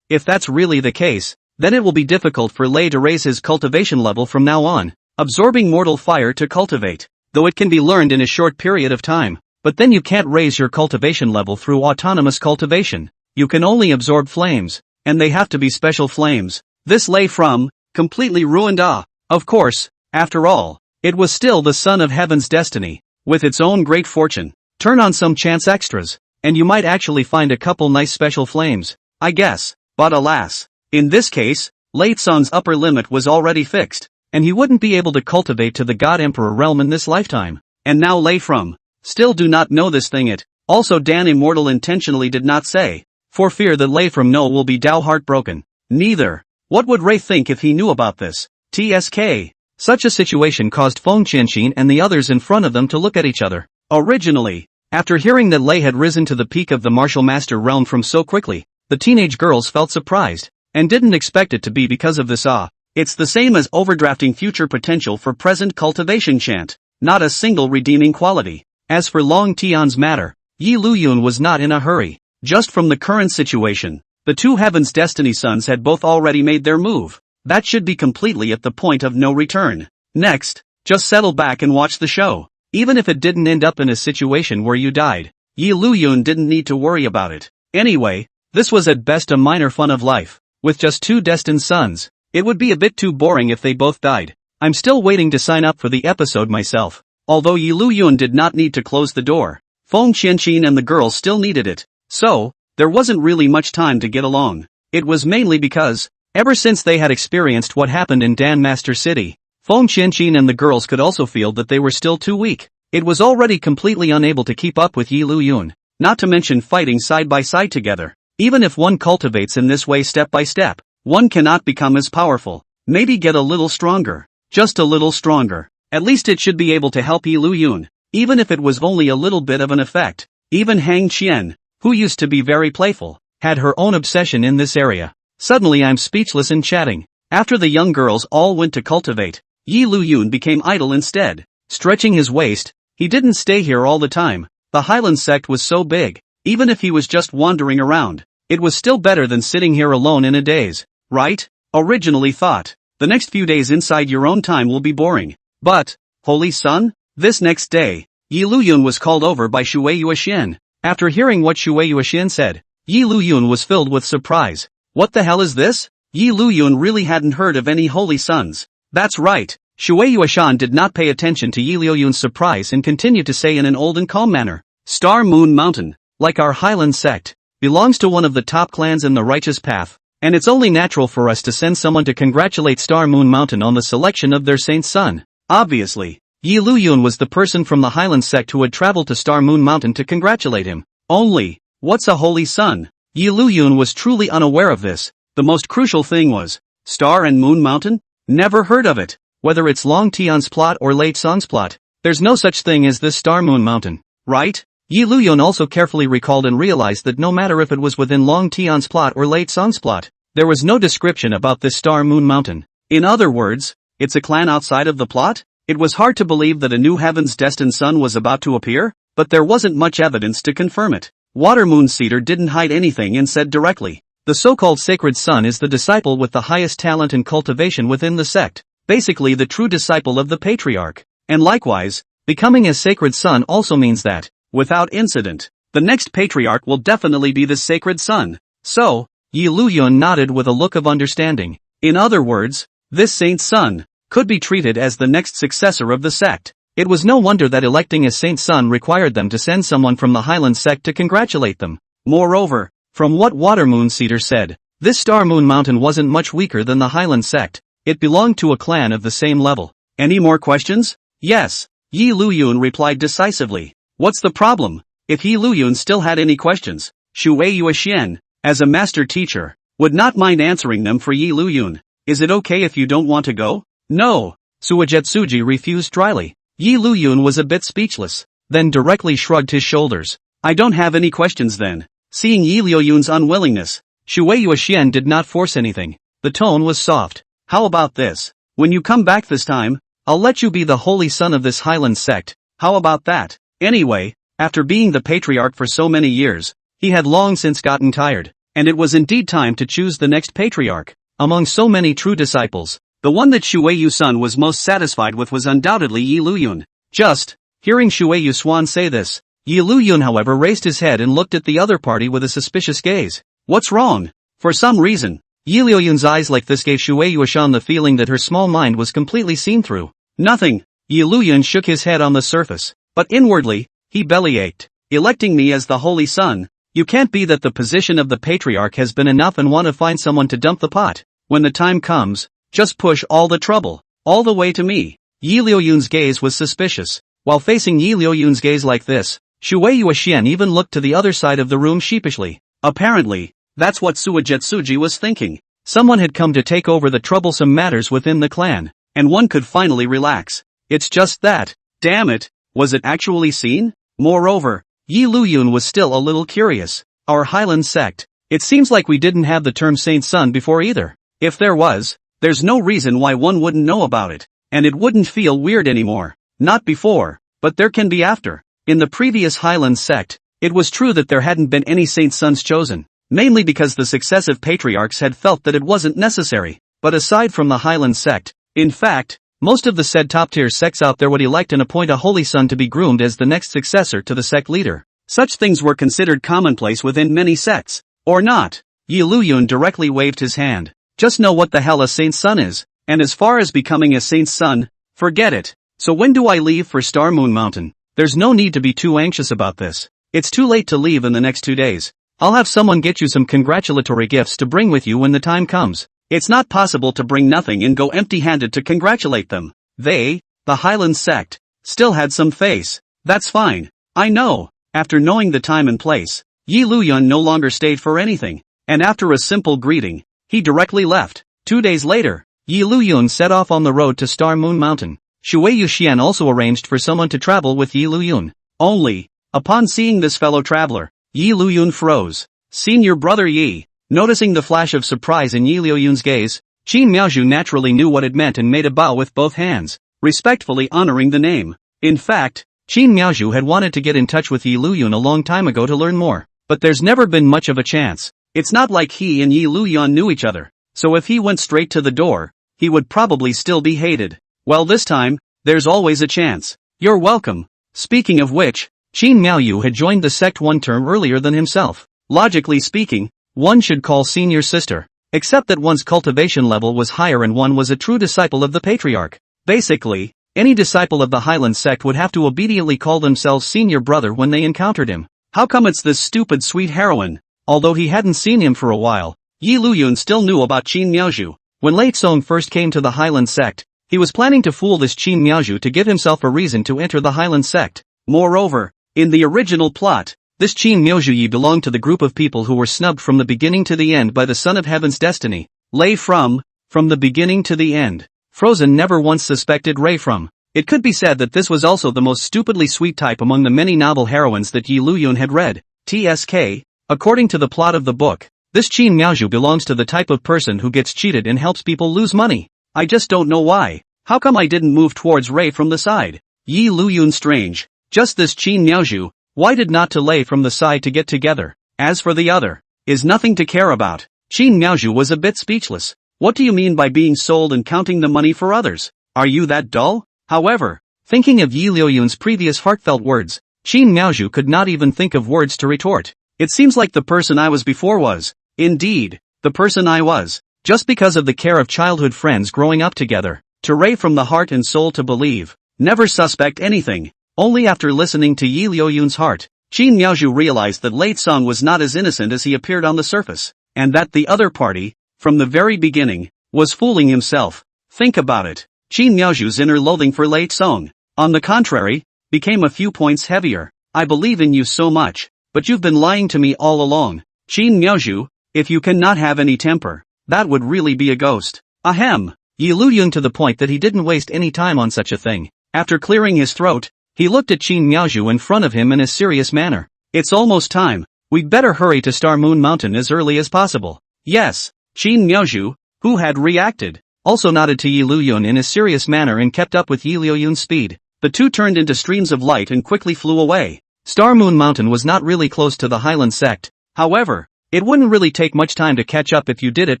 S1: If that's really the case, then it will be difficult for Lei to raise his cultivation level from now on. Absorbing mortal fire to cultivate, though it can be learned in a short period of time. But then you can't raise your cultivation level through autonomous cultivation. You can only absorb flames, and they have to be special flames. This Lei from Completely ruined. Of course, after all, it was still the son of heaven's destiny, with its own great fortune. Turn on some chance extras, and you might actually find a couple nice special flames, I guess. But alas, in this case, Lei Tsong's upper limit was already fixed, and he wouldn't be able to cultivate to the God Emperor realm in this lifetime. And now Lei from still do not know this thing it. Also Dan Immortal intentionally did not say, for fear that Lei from No will be Dao heartbroken. Neither. What would Ray think if he knew about this? TSK. Such a situation caused Feng Qianqin and the others in front of them to look at each other. Originally, after hearing that Lei had risen to the peak of the martial master realm from so quickly, the teenage girls felt surprised, and didn't expect it to be because of this. It's the same as overdrafting future potential for present cultivation chant, not a single redeeming quality. As for Long Tian's matter, Liuyun was not in a hurry. Just from the current situation, the two Heaven's Destiny sons had both already made their move. That should be completely at the point of no return. Next, just settle back and watch the show. Even if it didn't end up in a situation where you died, Liuyun didn't need to worry about it. Anyway, this was at best a minor fun of life. With just two destined sons, it would be a bit too boring if they both died. I'm still waiting to sign up for the episode myself. Although Liuyun did not need to close the door, Feng Qianqin and the girls still needed it. So, there wasn't really much time to get along. It was mainly because, ever since they had experienced what happened in Dan Master City, Feng Qianqin and the girls could also feel that they were still too weak. It was already completely unable to keep up with Liuyun, not to mention fighting side by side together. Even if one cultivates in this way step by step, one cannot become as powerful. Maybe get a little stronger. Just a little stronger. At least it should be able to help Liuyun, even if it was only a little bit of an effect. Even Hang Qian, who used to be very playful, had her own obsession in this area. Suddenly I'm speechless and chatting. After the young girls all went to cultivate, Liuyun became idle instead. Stretching his waist, he didn't stay here all the time. The Hyland Sect was so big, even if he was just wandering around, it was still better than sitting here alone in a daze, right? Originally thought, the next few days inside your own time will be boring. But, holy sun? This next day, Liuyun was called over by Shui Yuxian. After hearing what Shui Yuxian said, Liuyun was filled with surprise. What the hell is this? Liuyun really hadn't heard of any holy sons. That's right, Shui Yuxian did not pay attention to Liuyun's surprise and continued to say in an old and calm manner, Star Moon Mountain, like our Hyland Sect, belongs to one of the top clans in the righteous path, and it's only natural for us to send someone to congratulate Star Moon Mountain on the selection of their saint's son. Obviously, Liuyun was the person from the Hyland Sect who had traveled to Star Moon Mountain to congratulate him. Only, what's a holy son? Liuyun was truly unaware of this. The most crucial thing was, Star and Moon Mountain? Never heard of it. Whether it's Long Tian's plot or Lei Tsong's plot, there's no such thing as this Star Moon Mountain, right? Liuyun also carefully recalled and realized that no matter if it was within Long Tian's plot or Lei Tsong's plot, there was no description about this Star Moon Mountain. In other words, it's a clan outside of the plot? It was hard to believe that a new Heaven's Destined Son was about to appear, but there wasn't much evidence to confirm it. Water Moon Cedar didn't hide anything and said directly, the so-called Sacred Son is the disciple with the highest talent and cultivation within the sect, basically the true disciple of the Patriarch. And likewise, becoming a Sacred Son also means that, without incident, the next Patriarch will definitely be the Sacred Son. So, Liuyun nodded with a look of understanding. In other words, this saint's son could be treated as the next successor of the sect. It was no wonder that electing a saint's son required them to send someone from the Hyland Sect to congratulate them. Moreover, from what Water Moon Cedar said, this Star Moon Mountain wasn't much weaker than the Hyland Sect. It belonged to a clan of the same level. Any more questions? Yes. Liuyun replied decisively. What's the problem? If Liuyun still had any questions, Shui Yuxian, as a master teacher, would not mind answering them for Liuyun. Is it okay if you don't want to go? No. Suijetsuji refused dryly. Liuyun was a bit speechless, then directly shrugged his shoulders. I don't have any questions then. Seeing Liuyun's unwillingness, Shui Yuxian did not force anything. The tone was soft. How about this? When you come back this time, I'll let you be the holy son of this Hyland Sect. How about that? Anyway, after being the patriarch for so many years, he had long since gotten tired, and it was indeed time to choose the next patriarch. Among so many true disciples, the one that Shui Yusun was most satisfied with was undoubtedly Liuyun. Just hearing Shui Yusuan say this, Liuyun however raised his head and looked at the other party with a suspicious gaze. What's wrong? For some reason, Yi Liuyun's eyes like this gave Shui Yuashan the feeling that her small mind was completely seen through. Nothing. Yi Liuyun shook his head on the surface, but inwardly, he bellyached. Electing me as the holy son? You can't be that the position of the patriarch has been enough and want to find someone to dump the pot. When the time comes, just push all the trouble, all the way to me. Yi Liuyun's gaze was suspicious. While facing Yi Liuyun's gaze like this, Shui Yuashan even looked to the other side of the room sheepishly. Apparently, that's what Suijetsuji was thinking. Someone had come to take over the troublesome matters within the clan, and one could finally relax. It's just that, damn it, was it actually seen? Moreover, Yi Liuyun was still a little curious. Our Hyland Sect. It seems like we didn't have the term Saint Son before either. If there was, there's no reason why one wouldn't know about it, and it wouldn't feel weird anymore. Not before, but there can be after. In the previous Hyland Sect, it was true that there hadn't been any Saint Sons chosen, mainly because the successive patriarchs had felt that it wasn't necessary. But aside from the Hyland Sect, in fact, most of the said top-tier sects out there would elect and appoint a holy son to be groomed as the next successor to the sect leader. Such things were considered commonplace within many sects. Or not. Yi Liuyun directly waved his hand. Just know what the hell a saint's son is, and as far as becoming a saint's son, forget it. So when do I leave for Star Moon Mountain? There's no need to be too anxious about this. It's too late to leave in the next 2 days. I'll have someone get you some congratulatory gifts to bring with you when the time comes. It's not possible to bring nothing and go empty-handed to congratulate them. They, the Hyland Sect, still had some face. That's fine. I know. After knowing the time and place, Yi Liuyun no longer stayed for anything, and after a simple greeting, he directly left. 2 days later, Yi Liuyun set off on the road to Star Moon Mountain. Shui Yuxian also arranged for someone to travel with Yi Liuyun. Only, upon seeing this fellow traveler, Yi Liuyun froze. Senior brother Yi. Noticing the flash of surprise in Yi Liuyun's gaze, Qin Miaozhu naturally knew what it meant and made a bow with both hands, respectfully honoring the name. In fact, Qin Miaozhu had wanted to get in touch with Yi Liuyun a long time ago to learn more, but there's never been much of a chance. It's not like he and Yi Liuyun knew each other, so if he went straight to the door, he would probably still be hated. Well, this time, there's always a chance. You're welcome. Speaking of which, Qin Miaozhu had joined the sect 1 term earlier than himself. Logically speaking, one should call senior sister, except that one's cultivation level was higher and one was a true disciple of the patriarch. Basically, any disciple of the Hyland Sect would have to obediently call themselves senior brother when they encountered him. How come it's this stupid sweet heroine? Although he hadn't seen him for a while, Yi Liuyun still knew about Qin Miaozhu. When Late Song first came to the Hyland Sect, he was planning to fool this Qin Miaozhu to give himself a reason to enter the Hyland Sect. Moreover, in the original plot, this Qin Miaozhu belonged to the group of people who were snubbed from the beginning to the end by the Son of Heaven's destiny. Lei from the beginning to the end. Frozen never once suspected Rei from. It could be said that this was also the most stupidly sweet type among the many novel heroines that Yi Liuyun had read. TSK, according to the plot of the book, this Qin Miaozhu belongs to the type of person who gets cheated and helps people lose money. I just don't know why. How come I didn't move towards Rei from the side? Yi Liuyun strange. Just this Qin Miaozhu. Why did not to lay from the side to get together? As for the other, is nothing to care about. Qin Miaozhu was a bit speechless. What do you mean by being sold and counting the money for others? Are you that dull? However, thinking of Yi Liuyun's previous heartfelt words, Qin Miaozhu could not even think of words to retort. It seems like the person I was before was, indeed, the person I was, just because of the care of childhood friends growing up together. To ray from the heart and soul to believe, never suspect anything. Only after listening to Yi Liuyun's heart, Qin Miaozhu realized that Late Song was not as innocent as he appeared on the surface, and that the other party, from the very beginning, was fooling himself. Think about it. Qin Miaozhu's inner loathing for Late Song, on the contrary, became a few points heavier. I believe in you so much, but you've been lying to me all along. Qin Miaozhu, if you cannot have any temper, that would really be a ghost. Ahem. Yi Liuyun to the point that he didn't waste any time on such a thing. After clearing his throat, he looked at Qin Miaozhu in front of him in a serious manner. It's almost time. We'd better hurry to Star Moon Mountain as early as possible. Yes. Qin Miaozhu, who had reacted, also nodded to Yi Liuyun in a serious manner and kept up with Yi Liuyun's speed. The two turned into streams of light and quickly flew away. Star Moon Mountain was not really close to the Hyland Sect. However, it wouldn't really take much time to catch up if you did it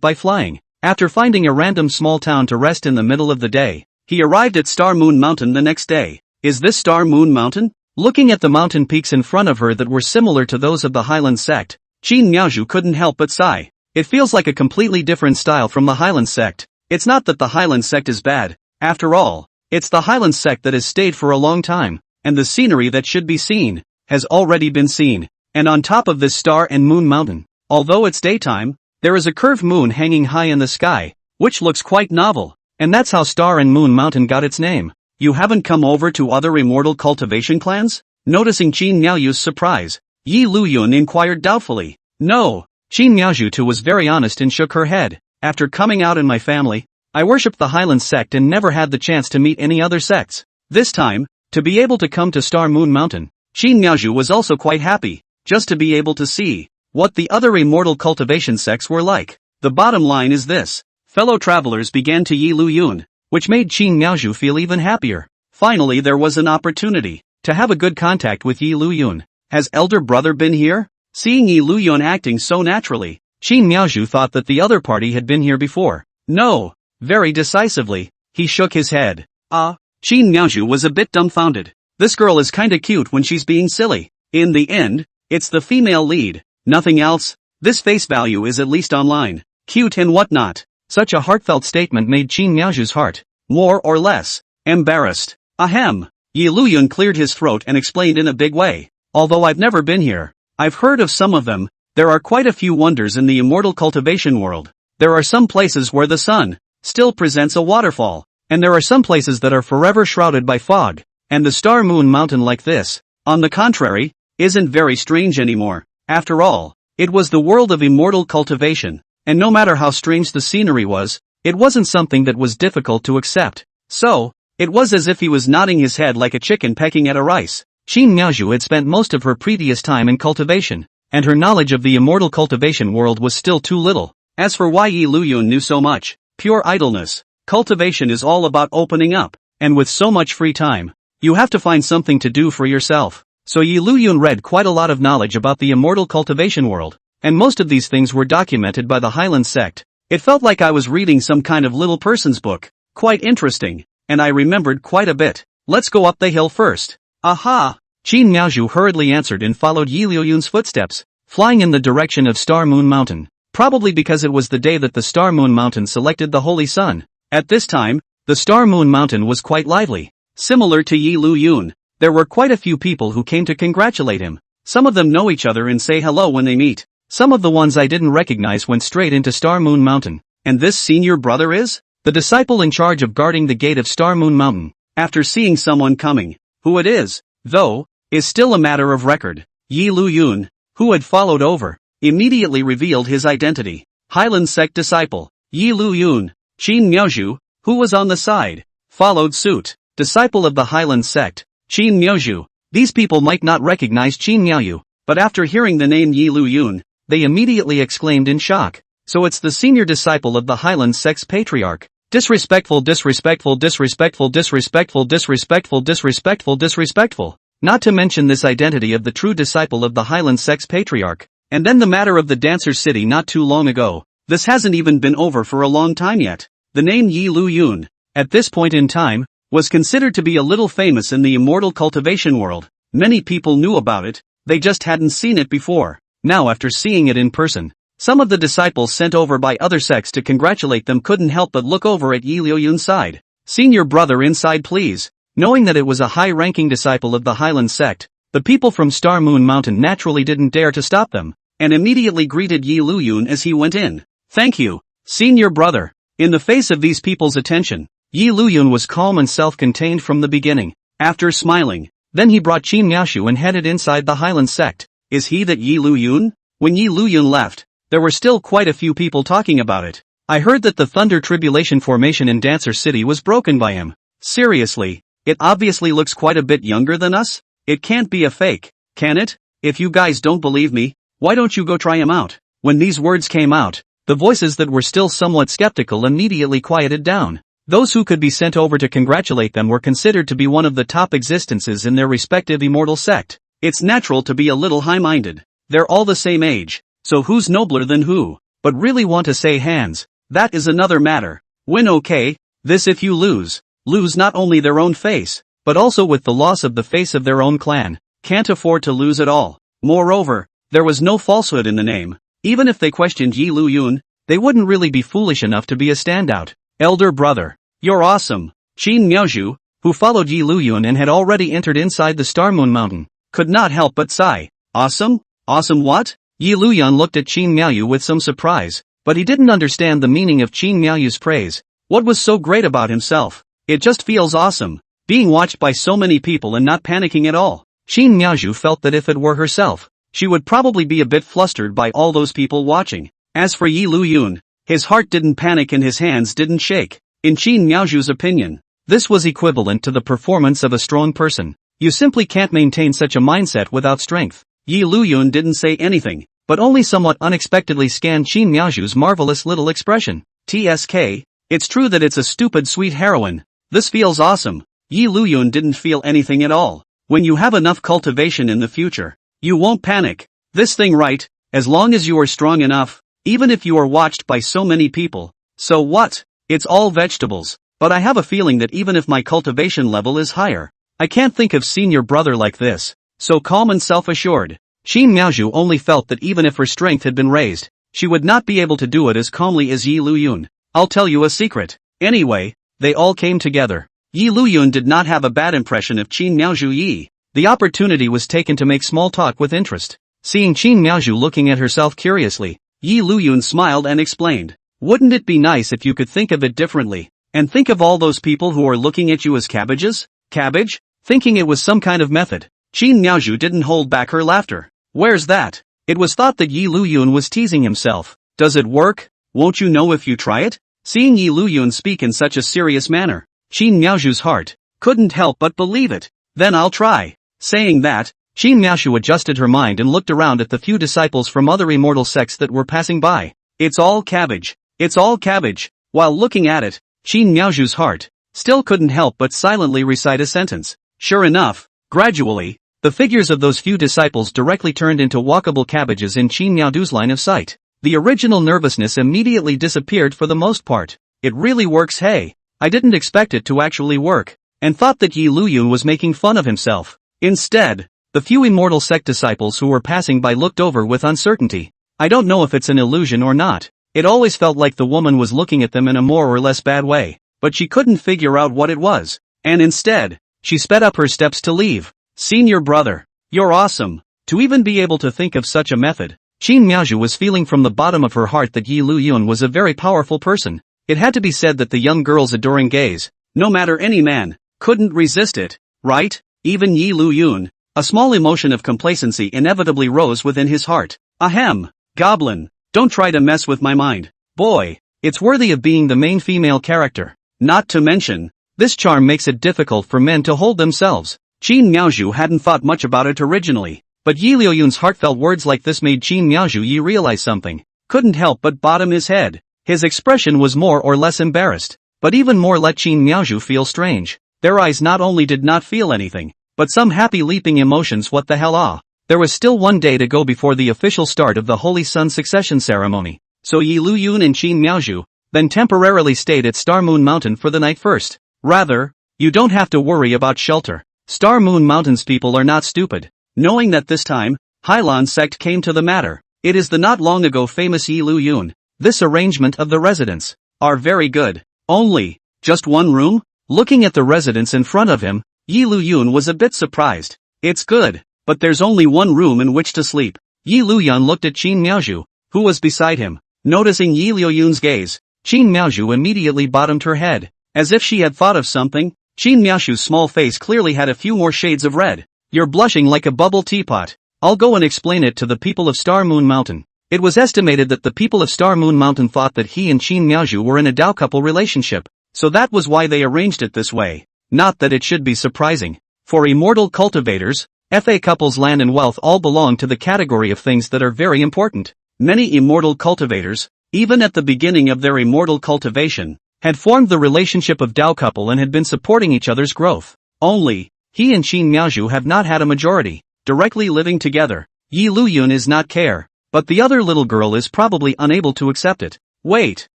S1: by flying. After finding a random small town to rest in the middle of the day, he arrived at Star Moon Mountain the next day. Is this Star Moon Mountain? Looking at the mountain peaks in front of her that were similar to those of the Hyland Sect, Qin Miaozhu couldn't help but sigh. It feels like a completely different style from the Hyland Sect. It's not that the Hyland Sect is bad, after all, it's the Hyland Sect that has stayed for a long time, and the scenery that should be seen has already been seen. And on top of this star and moon mountain, although it's daytime, there is a curved moon hanging high in the sky, which looks quite novel, and that's how Star and Moon Mountain got its name. You haven't come over to other immortal cultivation clans? Noticing Qin Miaoyu's surprise, Yi Liuyun inquired doubtfully. No, Qin Miaoyu too was very honest and shook her head. After coming out in my family, I worshipped the Hyland Sect and never had the chance to meet any other sects. This time, to be able to come to Star Moon Mountain, Qin Miaoyu was also quite happy, just to be able to see what the other immortal cultivation sects were like. The bottom line is this. Fellow travelers began to Yi Liuyun, which made Qin Miaoyu feel even happier. Finally there was an opportunity to have a good contact with Yi Liuyun. Has elder brother been here? Seeing Yi Liuyun acting so naturally, Qin Miaoyu thought that the other party had been here before. No. Very decisively, he shook his head. Qin Miaoyu was a bit dumbfounded. This girl is kinda cute when she's being silly. In the end, it's the female lead, nothing else. This face value is at least online. Cute and whatnot. Such a heartfelt statement made Qin Miaoyu's heart, more or less, embarrassed. Ahem. Yi Liuyun cleared his throat and explained in a big way. Although I've never been here, I've heard of some of them. There are quite a few wonders in the immortal cultivation world. There are some places where the sun still presents a waterfall, and there are some places that are forever shrouded by fog, and the Star Moon Mountain like this, on the contrary, isn't very strange anymore. After all, it was the world of immortal cultivation, and no matter how strange the scenery was, it wasn't something that was difficult to accept. So, it was as if he was nodding his head like a chicken pecking at a rice. Qin Miaoyu had spent most of her previous time in cultivation, and her knowledge of the immortal cultivation world was still too little. As for why Yi Liuyun knew so much, pure idleness. Cultivation is all about opening up, and with so much free time, you have to find something to do for yourself. So Yi Liuyun read quite a lot of knowledge about the immortal cultivation world, and most of these things were documented by the Hyland Sect. It felt like I was reading some kind of little person's book. Quite interesting, and I remembered quite a bit. Let's go up the hill first. Aha! Qin Miaoyu hurriedly answered and followed Yi Liuyun's footsteps, flying in the direction of Star Moon Mountain, probably because it was the day that the Star Moon Mountain selected the Holy Sun. At this time, the Star Moon Mountain was quite lively. Similar to Yi Liuyun, there were quite a few people who came to congratulate him. Some of them know each other and say hello when they meet. Some of the ones I didn't recognize went straight into Star Moon Mountain. And this senior brother is? The disciple in charge of guarding the gate of Star Moon Mountain. After seeing someone coming, who it is, though, is still a matter of record. Yi Liuyun, who had followed over, immediately revealed his identity. Hyland Sect disciple, Yi Liuyun. Qin Miaoyu, who was on the side, followed suit. Disciple of the Hyland Sect, Qin Miaoyu. These people might not recognize Qin Miaoyu, but after hearing the name Yi Liuyun, they immediately exclaimed in shock. So it's the senior disciple of the Hyland Sect's patriarch. Disrespectful, disrespectful, disrespectful, disrespectful, disrespectful, disrespectful, disrespectful. Not to mention this identity of the true disciple of the Hyland Sect's patriarch. And then the matter of the Dancer's City not too long ago. This hasn't even been over for a long time yet. The name Yi Liuyun, at this point in time, was considered to be a little famous in the immortal cultivation world. Many people knew about it, they just hadn't seen it before. Now after seeing it in person, some of the disciples sent over by other sects to congratulate them couldn't help but look over at Yi Liuyun's side. Senior brother inside please. Knowing that it was a high-ranking disciple of the Hyland Sect, the people from Star Moon Mountain naturally didn't dare to stop them, and immediately greeted Yi Liuyun as he went in. Thank you, senior brother. In the face of these people's attention, Yi Liuyun was calm and self-contained from the beginning. After smiling, then he brought Qin Miaoyu and headed inside the Hyland Sect. Is he that Yi Liuyun? When Yi Liuyun left, there were still quite a few people talking about it. I heard that the Thunder Tribulation formation in Dancer City was broken by him. Seriously, it obviously looks quite a bit younger than us? It can't be a fake, can it? If you guys don't believe me, why don't you go try him out? When these words came out, the voices that were still somewhat skeptical immediately quieted down. Those who could be sent over to congratulate them were considered to be one of the top existences in their respective immortal sect. It's natural to be a little high-minded. They're all the same age, so who's nobler than who? But really want to say hands, that is another matter. Win okay, this if you lose. Lose not only their own face, but also with the loss of the face of their own clan. Can't afford to lose at all. Moreover, there was no falsehood in the name. Even if they questioned Yi Liuyun, they wouldn't really be foolish enough to be a standout. Elder brother, you're awesome. Qin Miaozhu, who followed Yi Liuyun and had already entered inside the Star Moon Mountain, could not help but sigh. Awesome? Awesome what? Yi Liuyun looked at Qin Miaozhu with some surprise, but he didn't understand the meaning of Qin Miaozhu's praise. What was so great about himself? It just feels awesome. Being watched by so many people and not panicking at all. Qin Miaozhu felt that if it were herself, she would probably be a bit flustered by all those people watching. As for Yi Liuyun, his heart didn't panic and his hands didn't shake. In Qin Miaozhu's opinion, this was equivalent to the performance of a strong person. You simply can't maintain such a mindset without strength. Yi Liuyun didn't say anything, but only somewhat unexpectedly scanned Qin Miaozhu's marvelous little expression. TSK, it's true that it's a stupid sweet heroine. This feels awesome. Yi Liuyun didn't feel anything at all. When you have enough cultivation in the future, you won't panic. This thing right, as long as you are strong enough, even if you are watched by so many people. So what? It's all vegetables. But I have a feeling that even if my cultivation level is higher, I can't think of seeing your brother like this, so calm and self-assured. Qin Miaozhu only felt that even if her strength had been raised, she would not be able to do it as calmly as Yi Liuyun. I'll tell you a secret. Anyway, they all came together. Yi Liuyun did not have a bad impression of Qin Miaozhu Yi. The opportunity was taken to make small talk with interest. Seeing Qin Miaozhu looking at herself curiously, Yi Liuyun smiled and explained, wouldn't it be nice if you could think of it differently, and think of all those people who are looking at you as cabbages? Cabbage? Thinking it was some kind of method. Qin Miaozhu didn't hold back her laughter. Where's that? It was thought that Yi Liuyun was teasing himself. Does it work? Won't you know if you try it? Seeing Yi Liuyun speak in such a serious manner, Qin Miaozhu's heart couldn't help but believe it. Then I'll try. Saying that, Qin Miaozhu adjusted her mind and looked around at the few disciples from other immortal sects that were passing by. It's all cabbage. It's all cabbage. While looking at it, Qin Miaozhu's heart still couldn't help but silently recite a sentence. Sure enough, gradually, the figures of those few disciples directly turned into walkable cabbages in Qin Miaozhu's line of sight. The original nervousness immediately disappeared for the most part. It really works, hey. I didn't expect it to actually work, and thought that Yi Liuyun was making fun of himself. Instead, the few immortal sect disciples who were passing by looked over with uncertainty. I don't know if it's an illusion or not. It always felt like the woman was looking at them in a more or less bad way, but she couldn't figure out what it was. And instead, she sped up her steps to leave. Senior brother, you're awesome. To even be able to think of such a method. Qin Miaozhu was feeling from the bottom of her heart that Yi Liuyun was a very powerful person. It had to be said that the young girl's adoring gaze, no matter any man, couldn't resist it, right? Even Yi Liuyun. A small emotion of complacency inevitably rose within his heart. Ahem, goblin, don't try to mess with my mind. Boy, it's worthy of being the main female character. Not to mention, this charm makes it difficult for men to hold themselves. Qin Miaozhu hadn't thought much about it originally, but Yi Liuyun's heartfelt words like this made Qin Miaozhu Yi realize something. Couldn't help but bottom his head. His expression was more or less embarrassed, but even more let Qin Miaozhu feel strange. Their eyes not only did not feel anything, but some happy leaping emotions. What the hell ah. There was still one day to go before the official start of the Holy Sun succession ceremony, so Yi Liuyun and Qin Miaozhu then temporarily stayed at Star Moon Mountain for the night first. Rather, you don't have to worry about shelter. Star Moon Mountain's people are not stupid. Knowing that this time, Hyland Sect came to the matter. It is the not long ago famous Yi Liuyun. This arrangement of the residence are very good. Only, just one room? Looking at the residence in front of him, Yi Liuyun was a bit surprised. It's good, but there's only one room in which to sleep. Yi Liuyun looked at Qin Miaozhu, who was beside him. Noticing Yi Liuyun's gaze, Qin Miaozhu immediately bottomed her head, as if she had thought of something. Qin Miaozhu's small face clearly had a few more shades of red. You're blushing like a bubble teapot. I'll go and explain it to the people of Star Moon Mountain. It was estimated that the people of Star Moon Mountain thought that he and Qin Miaozhu were in a Dao couple relationship, so that was why they arranged it this way. Not that it should be surprising. For immortal cultivators, FA couples' land and wealth all belong to the category of things that are very important. Many immortal cultivators, even at the beginning of their immortal cultivation, had formed the relationship of Dao couple and had been supporting each other's growth. Only, he and Qin Miaozhu have not had a majority, directly living together. Yi Liuyun is not care, but the other little girl is probably unable to accept it. Wait,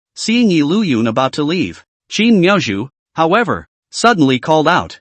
S1: seeing Yi Liuyun about to leave, Qin Miaozhu, however, suddenly called out,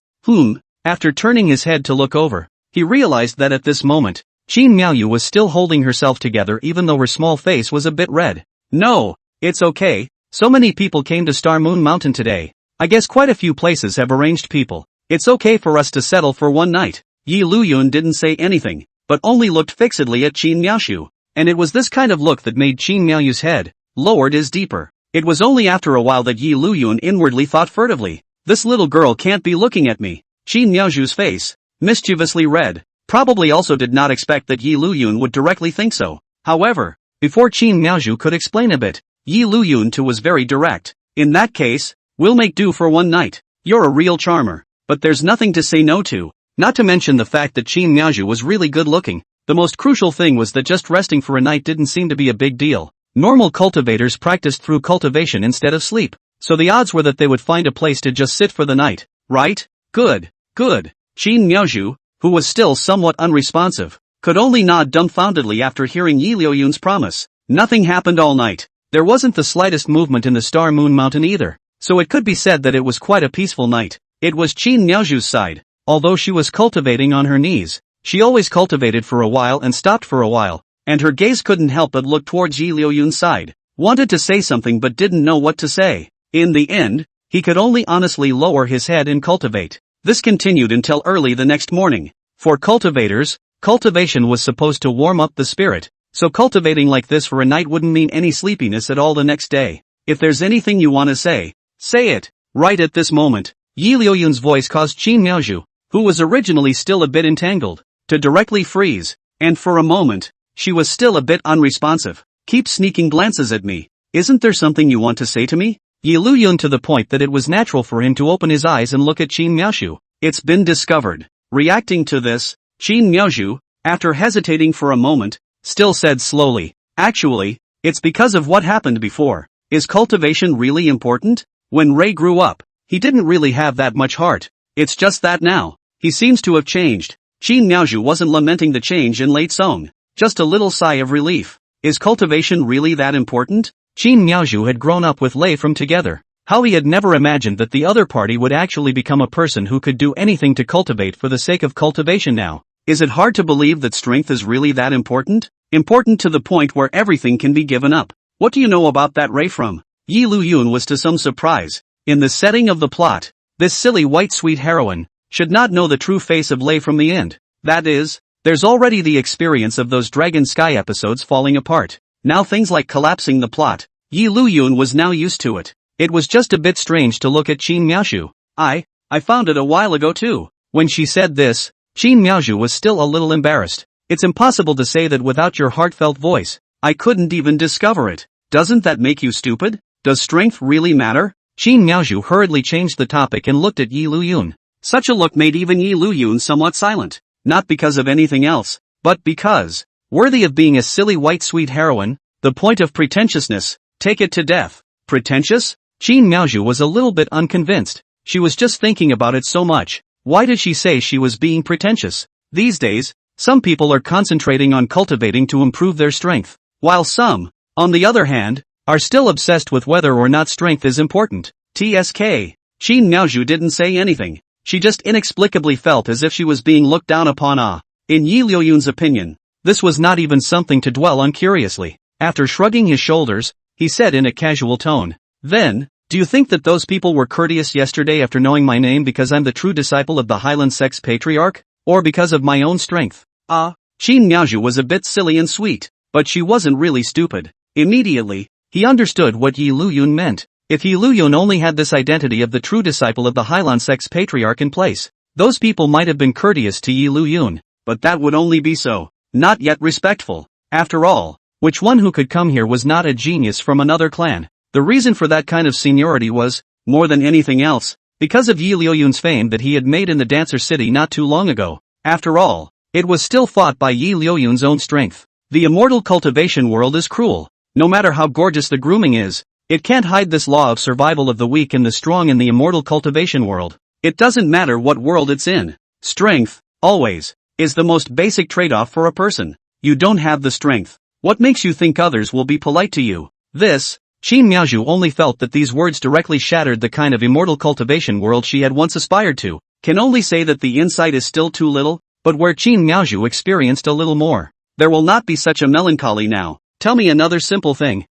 S1: After turning his head to look over, he realized that at this moment, Qin Miaoyu was still holding herself together even though her small face was a bit red. No, it's okay, so many people came to Star Moon Mountain today. I guess quite a few places have arranged people. It's okay for us to settle for one night. Liuyun didn't say anything, but only looked fixedly at Qin Miaoyu. And it was this kind of look that made Qin Miaoyu's head lowered his deeper. It was only after a while that Liuyun inwardly thought furtively, this little girl can't be looking at me. Qin Miaoyu's face, mischievously red, probably also did not expect that Liuyun would directly think so. However, before Qin Miaoyu could explain a bit, Liuyun too was very direct. In that case, we'll make do for one night. You're a real charmer, but there's nothing to say no to. Not to mention the fact that Qin Miaoyu was really good looking. The most crucial thing was that just resting for a night didn't seem to be a big deal. Normal cultivators practiced through cultivation instead of sleep, so the odds were that they would find a place to just sit for the night, right? Good. Qin Miaoyu, who was still somewhat unresponsive, could only nod dumbfoundedly after hearing Liuyun's promise. Nothing happened all night. There wasn't the slightest movement in the Star Moon Mountain either, so it could be said that it was quite a peaceful night. It was Qin Miaoyu's side. Although she was cultivating on her knees, she always cultivated for a while and stopped for a while, and her gaze couldn't help but look towards Liuyun's side. Wanted to say something but didn't know what to say. In the end, he could only honestly lower his head and cultivate. This continued until early the next morning. For cultivators, cultivation was supposed to warm up the spirit, so cultivating like this for a night wouldn't mean any sleepiness at all the next day. If there's anything you want to say it. Right at this moment, Liuyun's voice caused Qin Miaoyu, who was originally still a bit entangled, to directly freeze, and for a moment, she was still a bit unresponsive. Keep sneaking glances at me. Isn't there something you want to say to me? Liuyun to the point that it was natural for him to open his eyes and look at Qin Miaoyu. It's been discovered. Reacting to this, Qin Miaoyu, after hesitating for a moment, still said slowly, actually, it's because of what happened before. Is cultivation really important? When Ray grew up, he didn't really have that much heart. It's just that now, he seems to have changed. Qin Miaoyu wasn't lamenting the change in late song, just a little sigh of relief. Is cultivation really that important? Qin Miaoyu had grown up with Lei from together. How he had never imagined that the other party would actually become a person who could do anything to cultivate for the sake of cultivation now. Is it hard to believe that strength is really that important? Important to the point where everything can be given up. What do you know about that Ray from? Liuyun was to some surprise. In the setting of the plot, this silly white sweet heroine should not know the true face of Lei from the end. That is, there's already the experience of those Dragon Sky episodes falling apart. Now things like collapsing the plot. Liuyun was now used to it. It was just a bit strange to look at Qin Miaoyu. I found it a while ago too. When she said this, Qin Miaoyu was still a little embarrassed. It's impossible to say that without your heartfelt voice. I couldn't even discover it. Doesn't that make you stupid? Does strength really matter? Qin Miaoyu hurriedly changed the topic and looked at Liuyun. Such a look made even Liuyun somewhat silent. Not because of anything else, but because, worthy of being a silly white sweet heroine, the point of pretentiousness, take it to death. Pretentious? Qin Miaoyu was a little bit unconvinced. She was just thinking about it so much. Why did she say she was being pretentious? These days, some people are concentrating on cultivating to improve their strength, while some, on the other hand, are still obsessed with whether or not strength is important. TSK. Qin Miaoyu didn't say anything. She just inexplicably felt as if she was being looked down upon. In Liuyun's opinion, this was not even something to dwell on curiously. After shrugging his shoulders, he said in a casual tone, then, do you think that those people were courteous yesterday after knowing my name because I'm the true disciple of the Hyland Sect's patriarch? Or because of my own strength? Qin Miaoyu was a bit silly and sweet, but she wasn't really stupid. Immediately, he understood what Liuyun meant. If Liuyun only had this identity of the true disciple of the Hyland Sect's patriarch in place, those people might have been courteous to Liuyun, but that would only be so, not yet respectful. After all, which one who could come here was not a genius from another clan? The reason for that kind of seniority was, more than anything else, because of Liuyun's fame that he had made in the Dancer City not too long ago. After all, it was still fought by Liuyun's own strength. The immortal cultivation world is cruel. No matter how gorgeous the grooming is, it can't hide this law of survival of the weak and the strong in the immortal cultivation world. It doesn't matter what world it's in. Strength, always, is the most basic trade-off for a person. You don't have the strength. What makes you think others will be polite to you? This, Qin Miaoyu only felt that these words directly shattered the kind of immortal cultivation world she had once aspired to. Can only say that the insight is still too little. but where Qin Miaozhu experienced a little more. There will not be such a melancholy now. Tell me another simple thing.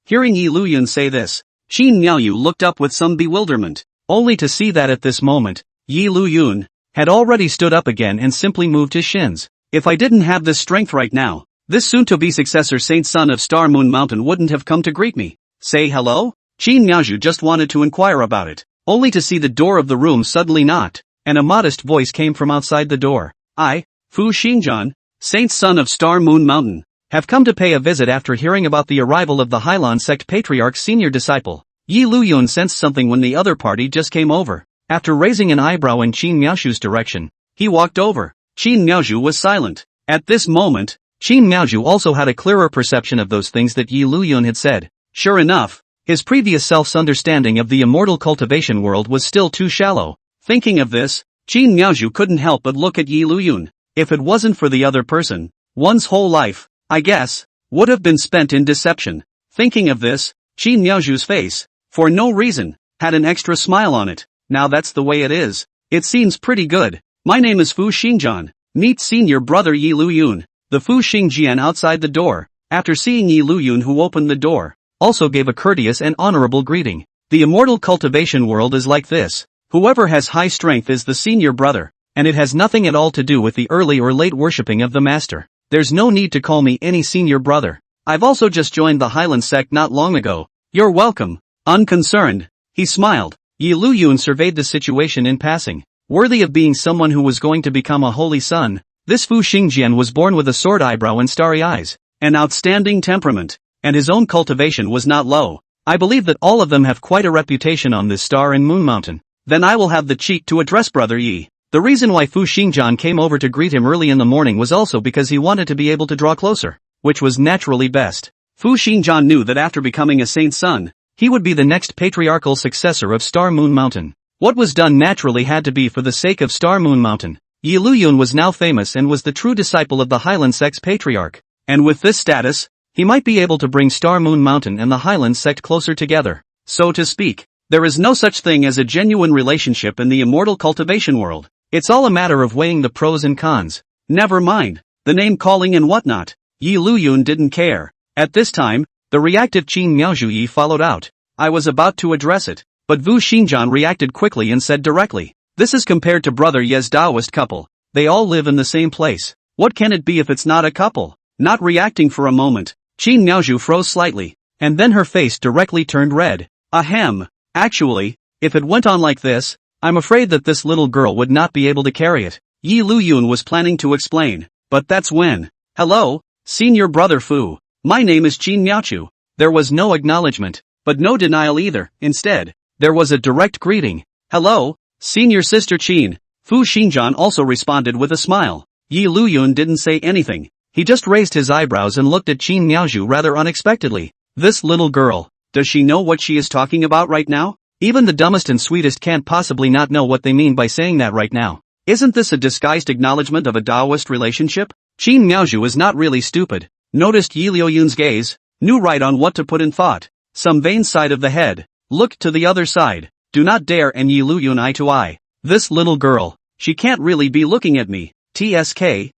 S1: Hearing Yi Liuyun say this, Qin Miaozhu looked up with some bewilderment, only to see that at this moment, Yi Liuyun had already stood up again and simply moved his shins. If I didn't have this strength right now, this soon-to-be successor Saint Son of Star Moon Mountain wouldn't have come to greet me. Say hello? Qin Miaozhu just wanted to inquire about it, only to see the door of the room suddenly knocked, and a modest voice came from outside the door. I, Fu Xingjian, Saint Son of Star Moon Mountain, have come to pay a visit after hearing about the arrival of the Hyland Sect Patriarch's senior disciple. Yi Liuyun sensed something when the other party just came over. After raising an eyebrow in Qin Miaozhu's direction, he walked over. Qin Miaozhu was silent. At this moment, Qin Miaozhu also had a clearer perception of those things that Yi Liuyun had said. Sure enough, his previous self's understanding of the immortal cultivation world was still too shallow. Thinking of this, Qin Miaozhu couldn't help but look at Yi Liuyun. If it wasn't for the other person, one's whole life, I guess, would have been spent in deception. Thinking of this, Qin Miaozhu's face, for no reason, had an extra smile on it. Now that's the way it is. It seems pretty good. My name is Fu Xingjian. Meet senior brother Yi Liuyun. The Fu Xingjian outside the door, after seeing Yi Liuyun who opened the door, also gave a courteous and honorable greeting. The immortal cultivation world is like this. Whoever has high strength is the senior brother, and it has nothing at all to do with the early or late worshipping of the master. There's no need to call me any senior brother. I've also just joined the Hyland Sect not long ago. You're welcome. Unconcerned. He smiled. Yi Liuyun surveyed the situation in passing. Worthy of being someone who was going to become a holy son, this Fu Xingjian was born with a sword eyebrow and starry eyes, an outstanding temperament, and his own cultivation was not low. I believe that all of them have quite a reputation on this star and moon mountain. Then I will have the cheek to address brother Yi. The reason why Fu Xingjian came over to greet him early in the morning was also because he wanted to be able to draw closer, which was naturally best. Fu Xingjian knew that after becoming a saint's son, he would be the next patriarchal successor of Star Moon Mountain. What was done naturally had to be for the sake of Star Moon Mountain. Yi Liuyun was now famous and was the true disciple of the Hyland Sect's patriarch, and with this status, he might be able to bring Star Moon Mountain and the Hyland Sect closer together, so to speak. There is no such thing as a genuine relationship in the immortal cultivation world. It's all a matter of weighing the pros and cons. Never mind the name calling and whatnot. Yi Liuyun didn't care. At this time, the reactive Qin Miaozhu followed out. I was about to address it, but Fu Xingjian reacted quickly and said directly, this is compared to brother Ye's Taoist couple. They all live in the same place. What can it be if it's not a couple? Not reacting for a moment, Qin Miaozhu froze slightly, and then her face directly turned red. Ahem. Actually, if it went on like this, I'm afraid that this little girl would not be able to carry it. Yi Liuyun was planning to explain, but that's when. Hello, senior brother Fu. My name is Qin Miaozhu. There was no acknowledgement, but no denial either. Instead, there was a direct greeting. Hello, senior sister Qin. Fu Xingjian also responded with a smile. Yi Liuyun didn't say anything. He just raised his eyebrows and looked at Qin Miaozhu rather unexpectedly. This little girl, does she know what she is talking about right now? Even the dumbest and sweetest can't possibly not know what they mean by saying that right now. Isn't this a disguised acknowledgement of a Taoist relationship? Qin Miaozhu is not really stupid. Noticed Yi Liuyun's gaze, knew right on what to put in thought. Some vain side of the head. Looked to the other side. Do not dare and Yi Liuyun eye to eye. This little girl, she can't really be looking at me. TSK,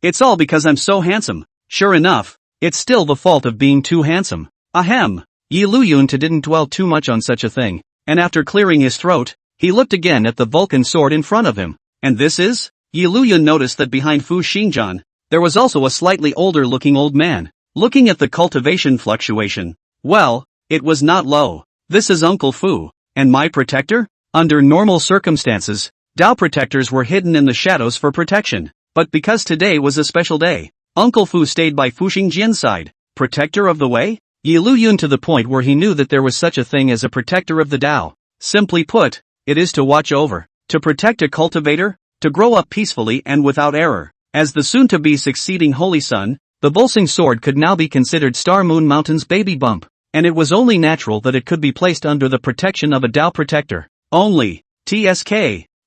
S1: it's all because I'm so handsome. Sure enough, it's still the fault of being too handsome. Ahem. Yi Liuyun didn't dwell too much on such a thing, and after clearing his throat, he looked again at the Vulcan sword in front of him. And this is? Yi Liuyun noticed that behind Fu Xingjian, there was also a slightly older-looking old man. Looking at the cultivation fluctuation, well, it was not low. This is Uncle Fu, and my protector? Under normal circumstances, Dao protectors were hidden in the shadows for protection, but because today was a special day, Uncle Fu stayed by Fu Xingjian's side. Protector of the way? Yi Liuyun to the point where he knew that there was such a thing as a protector of the Dao. Simply put, it is to watch over, to protect a cultivator, to grow up peacefully and without error. As the soon-to-be succeeding holy son, the Volsing sword could now be considered Star Moon Mountain's baby bump, and it was only natural that it could be placed under the protection of a Dao protector. Only, TSK,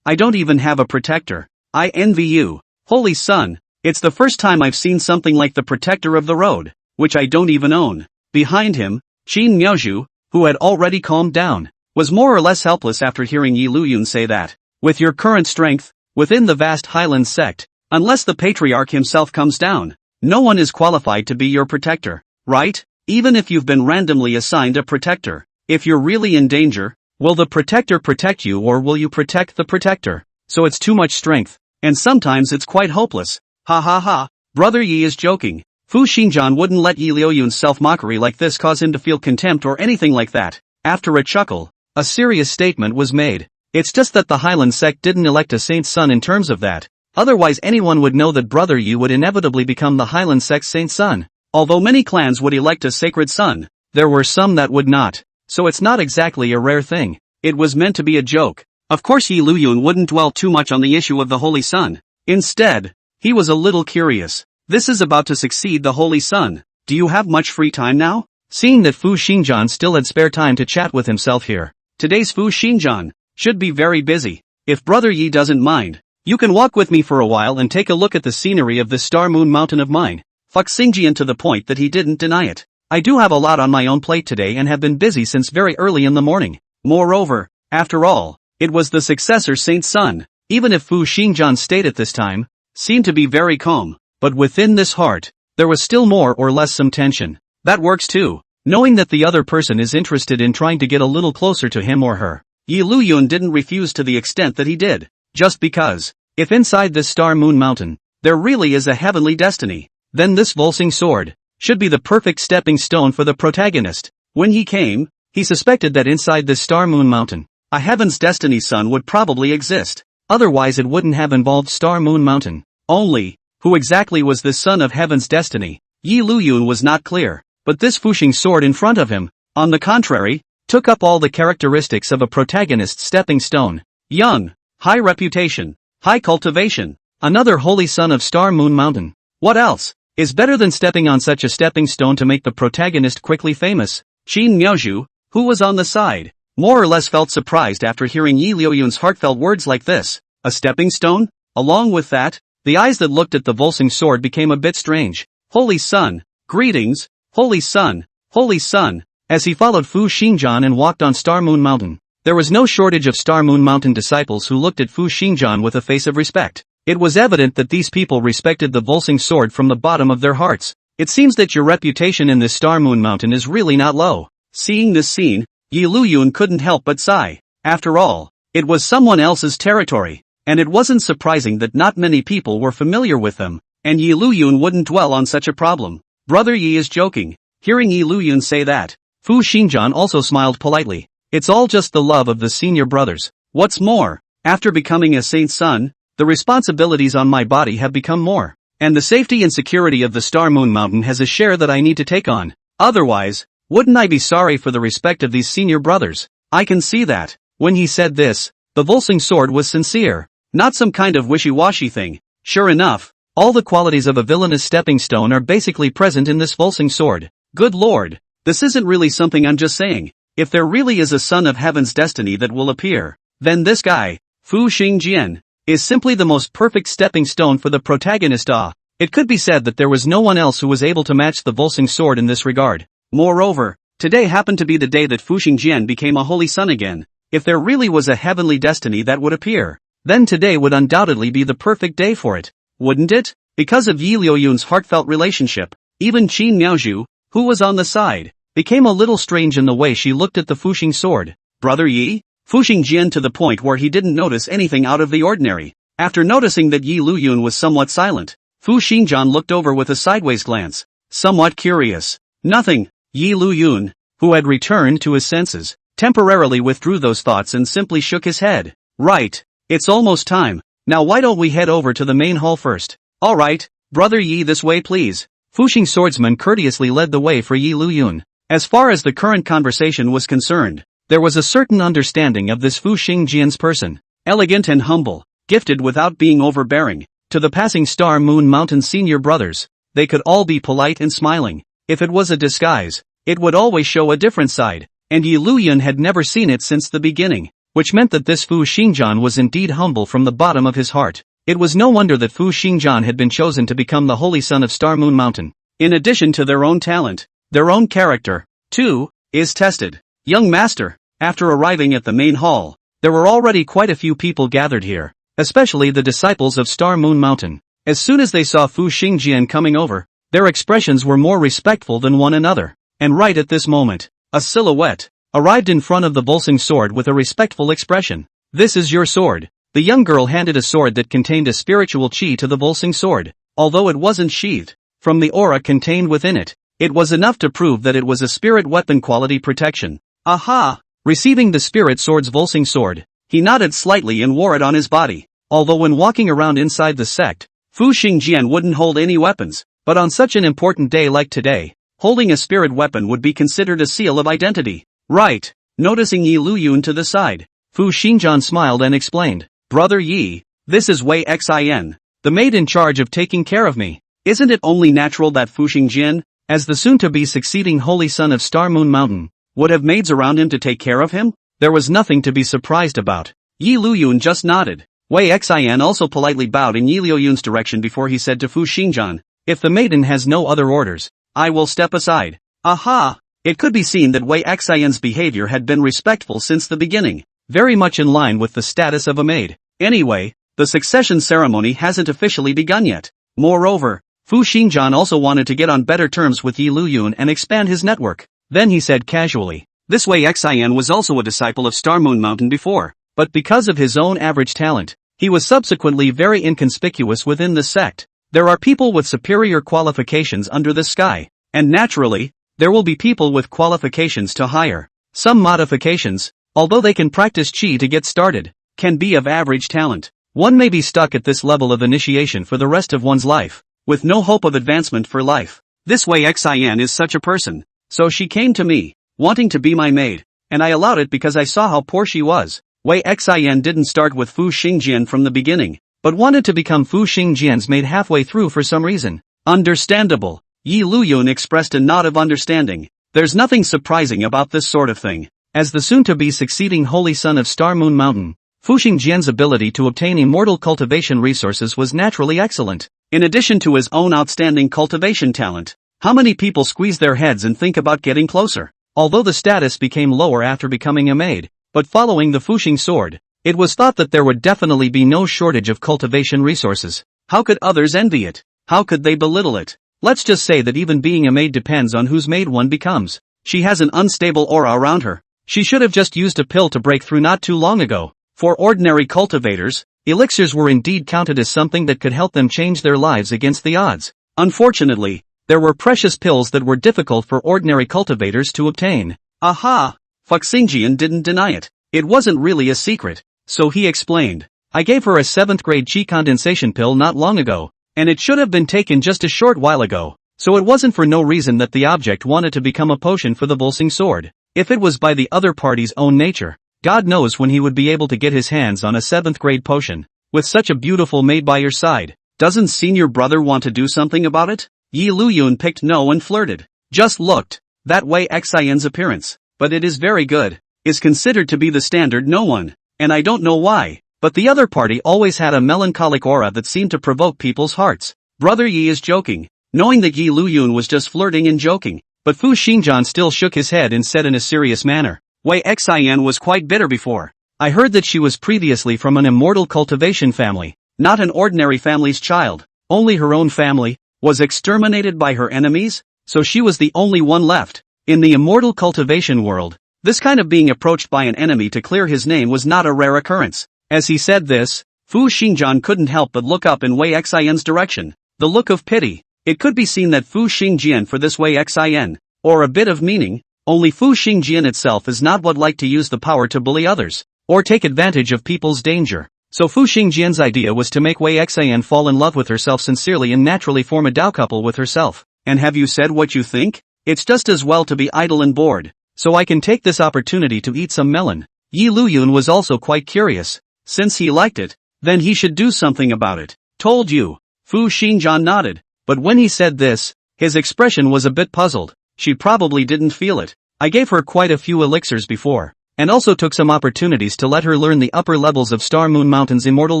S1: I don't even have a protector. I envy you, holy son. It's the first time I've seen something like the protector of the road, which I don't even own. Behind him, Qin Miaozhu, who had already calmed down, was more or less helpless after hearing Yi Liuyun say that. With your current strength, Within the vast Hyland Sect, unless the patriarch himself comes down, no one is qualified to be your protector, right? Even if you've been randomly assigned a protector, if you're really in danger, will the protector protect you or will you protect the protector? So it's too much strength, and sometimes it's quite hopeless. Ha ha ha, Brother Yi is joking. Fu Xingjian wouldn't let Yi Liuyun's self-mockery like this cause him to feel contempt or anything like that. After a chuckle, a serious statement was made. It's just that the Hyland Sect didn't elect a saint's son in terms of that. Otherwise anyone would know that Brother Yi would inevitably become the Hyland Sect's saint's son. Although many clans would elect a sacred son, there were some that would not. So it's not exactly a rare thing. It was meant to be a joke. Of course Yi Liuyun wouldn't dwell too much on the issue of the Holy Sun. Instead, he was a little curious. This is about to succeed the Holy Sun. Do you have much free time now? Seeing that Fu Xingjian still had spare time to chat with himself here. Today's Fu Xingjian should be very busy. If Brother Yi doesn't mind, you can walk with me for a while and take a look at the scenery of this Star Moon Mountain of mine. Fuck Xingjian to the point that he didn't deny it. I do have a lot on my own plate today and have been busy since very early in the morning. Moreover, after all, it was the successor saint's son. Even if Fu Xingjian's state at this time seemed to be very calm, but within this heart, there was still more or less some tension. That works too. Knowing that the other person is interested in trying to get a little closer to him or her. Yi Liuyun didn't refuse to the extent that he did. Just because, if inside this Star Moon Mountain, there really is a heavenly destiny, then this Volsing sword should be the perfect stepping stone for the protagonist. When he came, he suspected that inside this Star Moon Mountain, a Heaven's Destiny son would probably exist. Otherwise it wouldn't have involved Star Moon Mountain. Only, who exactly was this son of Heaven's Destiny? Yi Liuyun was not clear, but this Fuxing sword in front of him, on the contrary, took up all the characteristics of a protagonist's stepping stone. Young, high reputation, high cultivation, another holy son of Star Moon Mountain. What else is better than stepping on such a stepping stone to make the protagonist quickly famous? Qin Miaozhu, who was on the side, more or less felt surprised after hearing Yi Liuyun's heartfelt words like this. A stepping stone? Along with that, the eyes that looked at the Volsing sword became a bit strange. Holy Sun, greetings, Holy Sun, Holy Sun. As he followed Fu Xingjian and walked on Star Moon Mountain, there was no shortage of Star Moon Mountain disciples who looked at Fu Xingjian with a face of respect. It was evident that these people respected the Volsing sword from the bottom of their hearts. It seems that your reputation in this Star Moon Mountain is really not low. Seeing this scene, Yi Liuyun couldn't help but sigh. After all, it was someone else's territory, and it wasn't surprising that not many people were familiar with them, and Yi Liuyun wouldn't dwell on such a problem. Brother Yi is joking. Hearing Yi Liuyun say that, Fu Xingjian also smiled politely. It's all just the love of the senior brothers. What's more, after becoming a saint's son, the responsibilities on my body have become more, and the safety and security of the Star Moon Mountain has a share that I need to take on. Otherwise, wouldn't I be sorry for the respect of these senior brothers? I can see that. When he said this, the Volsing sword was sincere, not some kind of wishy-washy thing. Sure enough, all the qualities of a villainous stepping stone are basically present in this Volsing sword. Good lord, this isn't really something I'm just saying. If there really is a son of Heaven's Destiny that will appear, then this guy, Fu Xingjian, is simply the most perfect stepping stone for the protagonist. It could be said that there was no one else who was able to match the Volsing sword in this regard. Moreover, today happened to be the day that Fu Xingjian became a holy son again. If there really was a heavenly destiny that would appear, then today would undoubtedly be the perfect day for it, wouldn't it? Because of Yi Liuyun's heartfelt relationship, even Qin Miaozhu, who was on the side, became a little strange in the way she looked at the Fuxing sword. Brother Yi? Fu Xingjian to the point where he didn't notice anything out of the ordinary. After noticing that Yi Liuyun was somewhat silent, Fu Xingjian looked over with a sideways glance. Somewhat curious. Nothing. Yi Liuyun, who had returned to his senses, temporarily withdrew those thoughts and simply shook his head. Right. It's almost time. Now why don't we head over to the main hall first? Alright, Brother Yi, this way please. Fuxing swordsman courteously led the way for Yi Liuyun. As far as the current conversation was concerned, there was a certain understanding of this Fu Xingjian's person. Elegant and humble, gifted without being overbearing. To the passing Star Moon Mountain senior brothers, they could all be polite and smiling. If it was a disguise, it would always show a different side, and Yi Liuyun had never seen it since the beginning, which meant that this Fu Xingjian was indeed humble from the bottom of his heart. It was no wonder that Fu Xingjian had been chosen to become the holy son of Star Moon Mountain. In addition to their own talent, their own character, too, is tested. Young master, after arriving at the main hall, there were already quite a few people gathered here, especially the disciples of Star Moon Mountain. As soon as they saw Fu Xingjian coming over, their expressions were more respectful than one another. And right at this moment, a silhouette arrived in front of the Volsing sword with a respectful expression. "This is your sword." The young girl handed a sword that contained a spiritual chi to the Volsing sword, although it wasn't sheathed. From the aura contained within it, it was enough to prove that it was a spirit weapon quality protection. Aha! Receiving the spirit sword's Volsing sword, he nodded slightly and wore it on his body. Although when walking around inside the sect, Fu Xingjian wouldn't hold any weapons, but on such an important day like today, holding a spirit weapon would be considered a seal of identity. Right. Noticing Yi Liuyun to the side, Fu Xingjian smiled and explained, "Brother Yi, this is Wei Xin, the maid in charge of taking care of me." Isn't it only natural that Fu Xingjian, as the soon-to-be succeeding holy son of Star Moon Mountain, would have maids around him to take care of him? There was nothing to be surprised about. Yi Liuyun just nodded. Wei Xin also politely bowed in Yi Liuyun's direction before he said to Fu Xingjian, "If the maiden has no other orders, I will step aside." Aha! It could be seen that Wei Xian's behavior had been respectful since the beginning, very much in line with the status of a maid. Anyway, the succession ceremony hasn't officially begun yet. Moreover, Fu Xingjian also wanted to get on better terms with Yi Liuyun and expand his network. Then he said casually, "This Wei Xian was also a disciple of Star Moon Mountain before, but because of his own average talent, he was subsequently very inconspicuous within the sect. There are people with superior qualifications under the sky, and naturally, there will be people with qualifications to higher. Some modifications, although they can practice chi to get started, can be of average talent. One may be stuck at this level of initiation for the rest of one's life, with no hope of advancement for life. This Wei Xian is such a person. So she came to me, wanting to be my maid, and I allowed it because I saw how poor she was." Wei Xian didn't start with Fu Xingjian from the beginning, but wanted to become Fu Xingjian's maid halfway through for some reason. Understandable. Yi Liuyun expressed a nod of understanding. There's nothing surprising about this sort of thing. As the soon-to-be succeeding holy son of Star Moon Mountain, Fu Xingjian's ability to obtain immortal cultivation resources was naturally excellent. In addition to his own outstanding cultivation talent, how many people squeeze their heads and think about getting closer? Although the status became lower after becoming a maid, but following the Fuxing sword, it was thought that there would definitely be no shortage of cultivation resources. How could others envy it? How could they belittle it? Let's just say that even being a maid depends on whose maid one becomes. She has an unstable aura around her. She should have just used a pill to break through not too long ago. For ordinary cultivators, elixirs were indeed counted as something that could help them change their lives against the odds. Unfortunately, there were precious pills that were difficult for ordinary cultivators to obtain. Aha! Fu Xingjian didn't deny it. It wasn't really a secret. So he explained, "I gave her a 7th grade chi condensation pill not long ago, and it should have been taken just a short while ago. So it wasn't for no reason that the object wanted to become a potion for the Volsing sword. If it was by the other party's own nature, God knows when he would be able to get his hands on a 7th grade potion. With such a beautiful maid by your side, doesn't senior brother want to do something about it?" Yi Liuyun picked no and flirted. "Just looked. That Wei Xian's appearance, but it is very good, is considered to be the standard no one, and I don't know why, but the other party always had a melancholic aura that seemed to provoke people's hearts. Brother Yi is joking." Knowing that Yi Liuyun was just flirting and joking, but Fu Xingjian still shook his head and said in a serious manner, "Wei Xian was quite bitter before. I heard that she was previously from an immortal cultivation family, not an ordinary family's child. Only her own family was exterminated by her enemies, so she was the only one left. In the immortal cultivation world, this kind of being approached by an enemy to clear his name was not a rare occurrence." As he said this, Fu Xingjian couldn't help but look up in Wei Xian's direction. The look of pity. It could be seen that Fu Xingjian for this Wei Xian, or a bit of meaning, only Fu Xingjian itself is not what like to use the power to bully others, or take advantage of people's danger. So Fu Xingjian's idea was to make Wei Xian fall in love with herself sincerely and naturally form a Dao couple with herself. And have you said what you think? It's just as well to be idle and bored, so I can take this opportunity to eat some melon. Yi Liuyun was also quite curious. Since he liked it, then he should do something about it. Told you. Fu Xingjian nodded. But when he said this, his expression was a bit puzzled. She probably didn't feel it. I gave her quite a few elixirs before, and also took some opportunities to let her learn the upper levels of Star Moon Mountain's immortal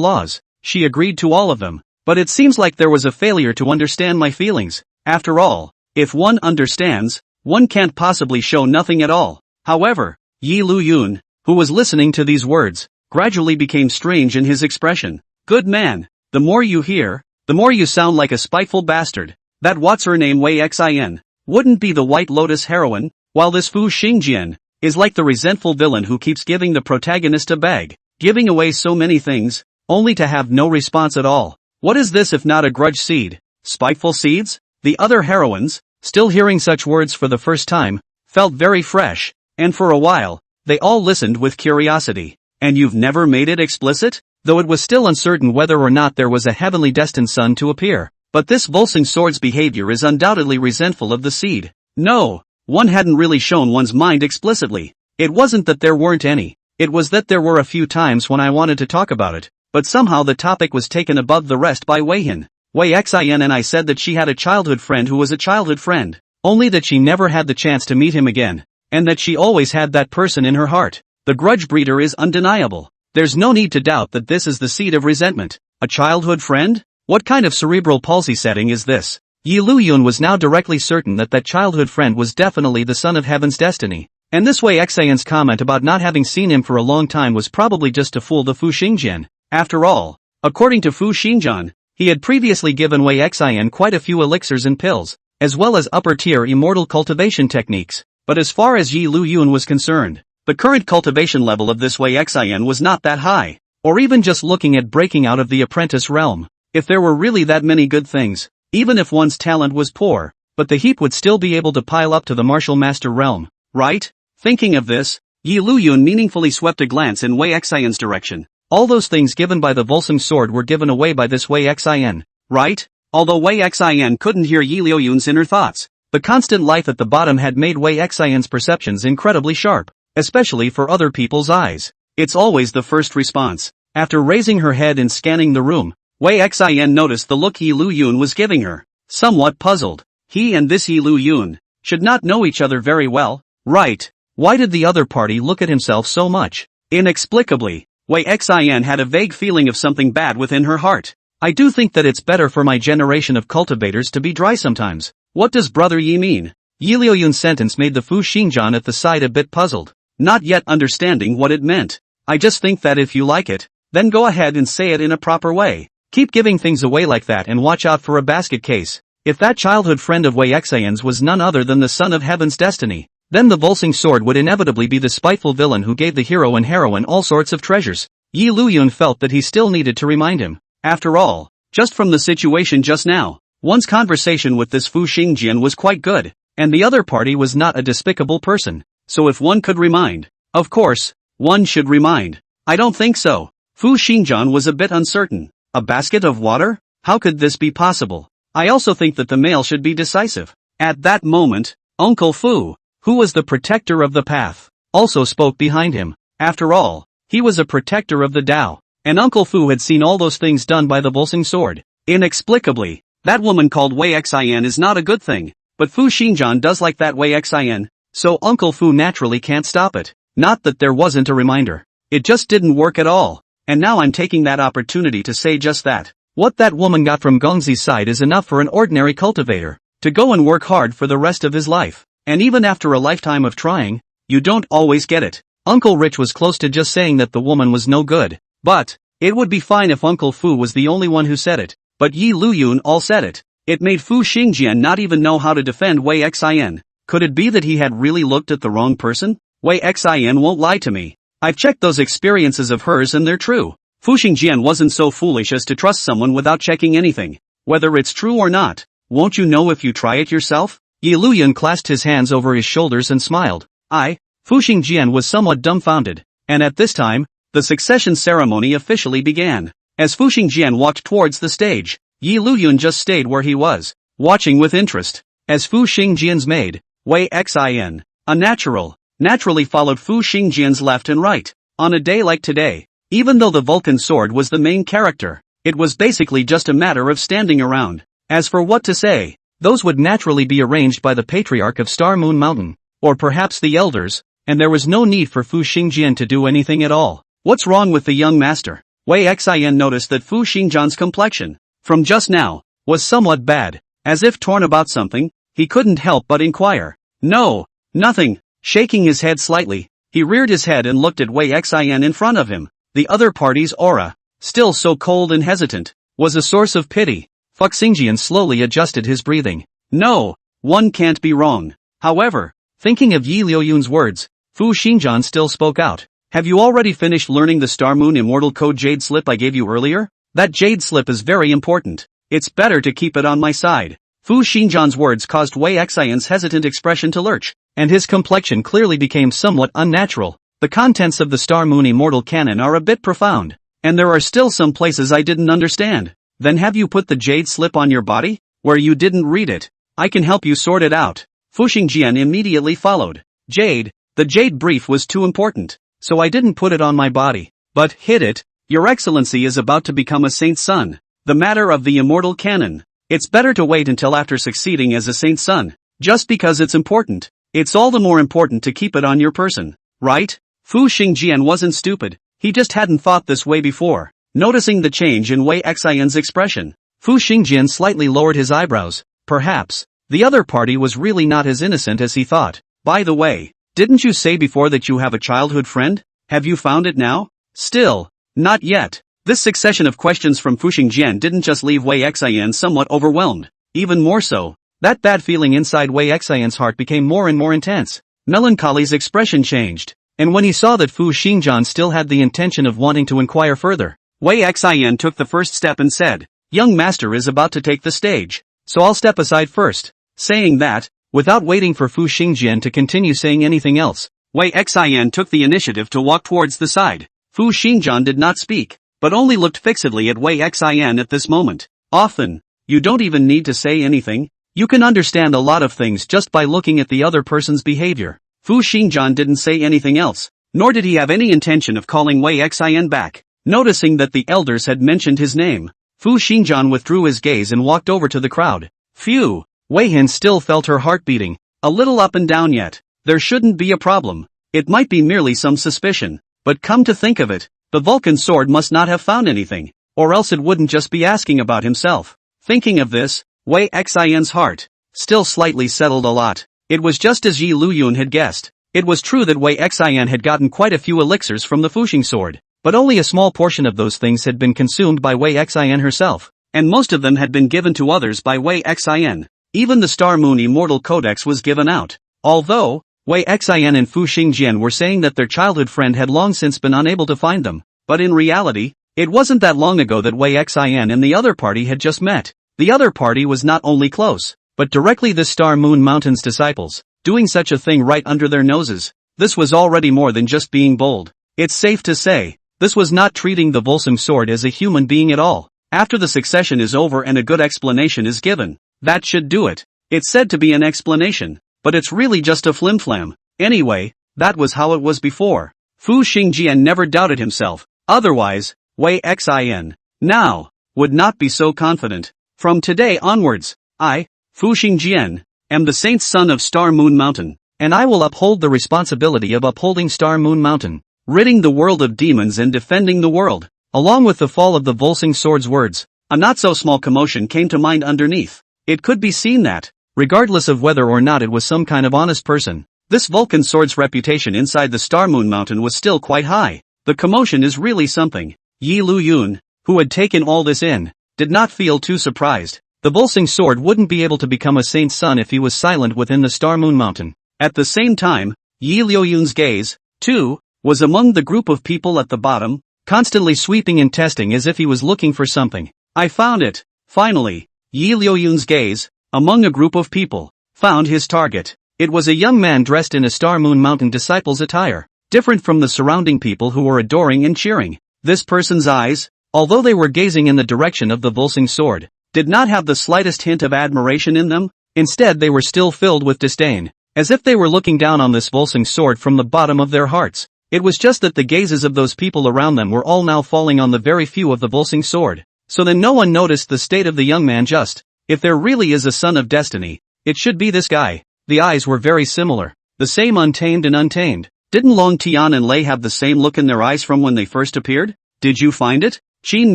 S1: laws. She agreed to all of them, but it seems like there was a failure to understand my feelings. After all, if one understands, one can't possibly show nothing at all. However, Yi Liuyun, who was listening to these words, gradually became strange in his expression. Good man. The more you hear, the more you sound like a spiteful bastard. That what's her name Wei Xin wouldn't be the White Lotus heroine, while this Fu Xingjian is like the resentful villain who keeps giving the protagonist a bag, giving away so many things, only to have no response at all. What is this if not a grudge seed? Spiteful seeds? The other heroines, still hearing such words for the first time, felt very fresh, and for a while, they all listened with curiosity. And you've never made it explicit? Though it was still uncertain whether or not there was a heavenly destined son to appear. But this Volsung Sword's behavior is undoubtedly resentful of the seed. No, one hadn't really shown one's mind explicitly. It wasn't that there weren't any. It was that there were a few times when I wanted to talk about it, but somehow the topic was taken above the rest by Weihin. Wei Xin and I said that she had a childhood friend who was a childhood friend, only that she never had the chance to meet him again, and that she always had that person in her heart. The grudge breeder is undeniable. There's no need to doubt that this is the seed of resentment. A childhood friend? What kind of cerebral palsy setting is this? Liuyun was now directly certain that that childhood friend was definitely the son of Heaven's destiny, and this Wei Xian's comment about not having seen him for a long time was probably just to fool the Fu Xingjian. After all, according to Fu Xingjian, he had previously given Wei Xian quite a few elixirs and pills, as well as upper-tier immortal cultivation techniques. But as far as Liuyun was concerned, the current cultivation level of this Wei Xian was not that high, or even just looking at breaking out of the apprentice realm. If there were really that many good things, even if one's talent was poor, but the heap would still be able to pile up to the martial master realm, right? Thinking of this, Liuyun meaningfully swept a glance in Wei Xian's direction. All those things given by the Volsung Sword were given away by this Wei Xian, right? Although Wei Xian couldn't hear Liuyun's inner thoughts, the constant life at the bottom had made Wei Xian's perceptions incredibly sharp, especially for other people's eyes. It's always the first response. After raising her head and scanning the room, Wei Xian noticed the look Liuyun was giving her. Somewhat puzzled, he and this Liuyun should not know each other very well, right? Why did the other party look at himself so much? Inexplicably, Wei Xian had a vague feeling of something bad within her heart. I do think that it's better for my generation of cultivators to be dry sometimes. What does Brother Yi mean? Liuyun's sentence made the Fu Xingjian at the side a bit puzzled, not yet understanding what it meant. I just think that if you like it, then go ahead and say it in a proper way. Keep giving things away like that and watch out for a basket case. If that childhood friend of Wei Xian's was none other than the son of Heaven's destiny, then the Volsung Sword would inevitably be the spiteful villain who gave the hero and heroine all sorts of treasures. Liuyun felt that he still needed to remind him. After all, just from the situation just now, one's conversation with this Fu Xingjian was quite good, and the other party was not a despicable person. So if one could remind, of course, one should remind. I don't think so. Fu Xingjian was a bit uncertain. A basket of water? How could this be possible? I also think that the male should be decisive. At that moment, Uncle Fu, who was the protector of the path, also spoke behind him. After all, he was a protector of the Tao, and Uncle Fu had seen all those things done by the Volsung Sword. Inexplicably, that woman called Wei Xian is not a good thing, but Fu Xingjian does like that Wei Xian, so Uncle Fu naturally can't stop it. Not that there wasn't a reminder. It just didn't work at all. And now I'm taking that opportunity to say just that. What that woman got from Gongzi's side is enough for an ordinary cultivator to go and work hard for the rest of his life. And even after a lifetime of trying, you don't always get it. Uncle Rich was close to just saying that the woman was no good. But it would be fine if Uncle Fu was the only one who said it. But Liuyun all said it. It made Fu Xingjian not even know how to defend Wei Xian. Could it be that he had really looked at the wrong person? Wei Xian won't lie to me. I've checked those experiences of hers and they're true. Fu Xingjian wasn't so foolish as to trust someone without checking anything. Whether it's true or not, won't you know if you try it yourself? Liuyun clasped his hands over his shoulders and smiled. Fu Xingjian was somewhat dumbfounded, and at this time, the succession ceremony officially began. As Fu Xingjian walked towards the stage, Liuyun just stayed where he was, watching with interest. As Fu Xingjian's maid, Wei Xian, a naturally followed Fu Xingjian's left and right. On a day like today, even though the Vulcan sword was the main character, it was basically just a matter of standing around. As for what to say, those would naturally be arranged by the Patriarch of Star Moon Mountain, or perhaps the elders, and there was no need for Fu Xingjian to do anything at all. What's wrong with the young master? Wei Xian noticed that Fu Xingjian's complexion, from just now, was somewhat bad. As if torn about something, he couldn't help but inquire. No, nothing. Shaking his head slightly, he reared his head and looked at Wei Xian in front of him. The other party's aura still so cold and hesitant, was a source of pity. Feng Qianqin slowly adjusted his breathing. No, one can't be wrong. However, thinking of Liuyun's words, Fu Xingjian still spoke out. Have you already finished learning the Star Moon Immortal Code Jade Slip I gave you earlier? That Jade Slip is very important. It's better to keep it on my side. Fu Xingjian's words caused Wei Xian's hesitant expression to lurch, and his complexion clearly became somewhat unnatural. The contents of the Star Moon Immortal Canon are a bit profound, and there are still some places I didn't understand. Then have you put the Jade Slip on your body? Where you didn't read it? I can help you sort it out. Fu Xingjian immediately followed. Jade, the Jade Brief was too important, so I didn't put it on my body. But hid it, Your Excellency is about to become a saint's son. The matter of the Immortal Canon. It's better to wait until after succeeding as a saint's son. Just because it's important, it's all the more important to keep it on your person, right? Fu Xingjian wasn't stupid, he just hadn't thought this way before. Noticing the change in Wei Xian's expression, Fu Xingjian slightly lowered his eyebrows. Perhaps, the other party was really not as innocent as he thought. By the way, didn't you say before that you have a childhood friend? Have you found it now? Still, not yet. This succession of questions from Fu Xingjian didn't just leave Wei Xian somewhat overwhelmed. Even more so, that bad feeling inside Wei Xian's heart became more and more intense. Melancholy's expression changed, and when he saw that Fu Xingjian still had the intention of wanting to inquire further, Wei Xian took the first step and said, "Young master is about to take the stage, so I'll step aside first." Saying that, without waiting for Fu Xingjian to continue saying anything else, Wei Xian took the initiative to walk towards the side. Fu Xingjian did not speak, but only looked fixedly at Wei Xian at this moment. Often, you don't even need to say anything. You can understand a lot of things just by looking at the other person's behavior. Fu Xingjian didn't say anything else, nor did he have any intention of calling Wei Xian back. Noticing that the elders had mentioned his name, Fu Xingjian withdrew his gaze and walked over to the crowd. Phew, Wei Hin still felt her heart beating, a little up and down yet. There shouldn't be a problem. It might be merely some suspicion, but come to think of it, the Vulcan sword must not have found anything, or else it wouldn't just be asking about himself. Thinking of this, Wei Xian's heart still slightly settled a lot. It was just as Liuyun had guessed. It was true that Wei Xian had gotten quite a few elixirs from the Fuxing sword, but only a small portion of those things had been consumed by Wei Xian herself, and most of them had been given to others by Wei Xian. Even the Star Moon Immortal Codex was given out. Although, Wei Xian and Fu Xingjian were saying that their childhood friend had long since been unable to find them, but in reality, it wasn't that long ago that Wei Xian and the other party had just met. The other party was not only close, but directly the Star Moon Mountain's disciples, doing such a thing right under their noses. This was already more than just being bold. It's safe to say, this was not treating the Volsung sword as a human being at all. After the succession is over and a good explanation is given, that should do it. It's said to be an explanation, but it's really just a flim-flam. Anyway, that was how it was before. Fu Xingjian never doubted himself. Otherwise, Wei Xian now would not be so confident. From today onwards, I, Fu Xingjian, am the saint's son of Star Moon Mountain, and I will uphold the responsibility of upholding Star Moon Mountain, ridding the world of demons and defending the world. Along with the fall of the Volsung sword's words, a not-so-small commotion came to mind underneath. It could be seen that, regardless of whether or not it was some kind of honest person, this Vulcan sword's reputation inside the Star Moon Mountain was still quite high. The commotion is really something. Liuyun, who had taken all this in, did not feel too surprised. The Volsung sword wouldn't be able to become a saint's son if he was silent within the Star Moon Mountain. At the same time, Liuyun's gaze, too, was among the group of people at the bottom, constantly sweeping and testing as if he was looking for something. I found it. Finally, Liuyun's gaze, among a group of people, found his target. It was a young man dressed in a Star Moon Mountain disciple's attire, different from the surrounding people who were adoring and cheering. This person's eyes, although they were gazing in the direction of the Volsung sword, did not have the slightest hint of admiration in them. Instead they were still filled with disdain, as if they were looking down on this Volsung sword from the bottom of their hearts. It was just that the gazes of those people around them were all now falling on the very few of the Volsung sword. So then no one noticed the state of the young man. Just, if there really is a son of destiny, it should be this guy. The eyes were very similar, the same untamed and untamed. Didn't Long Tian and Lei have the same look in their eyes from when they first appeared? Did you find it? Qin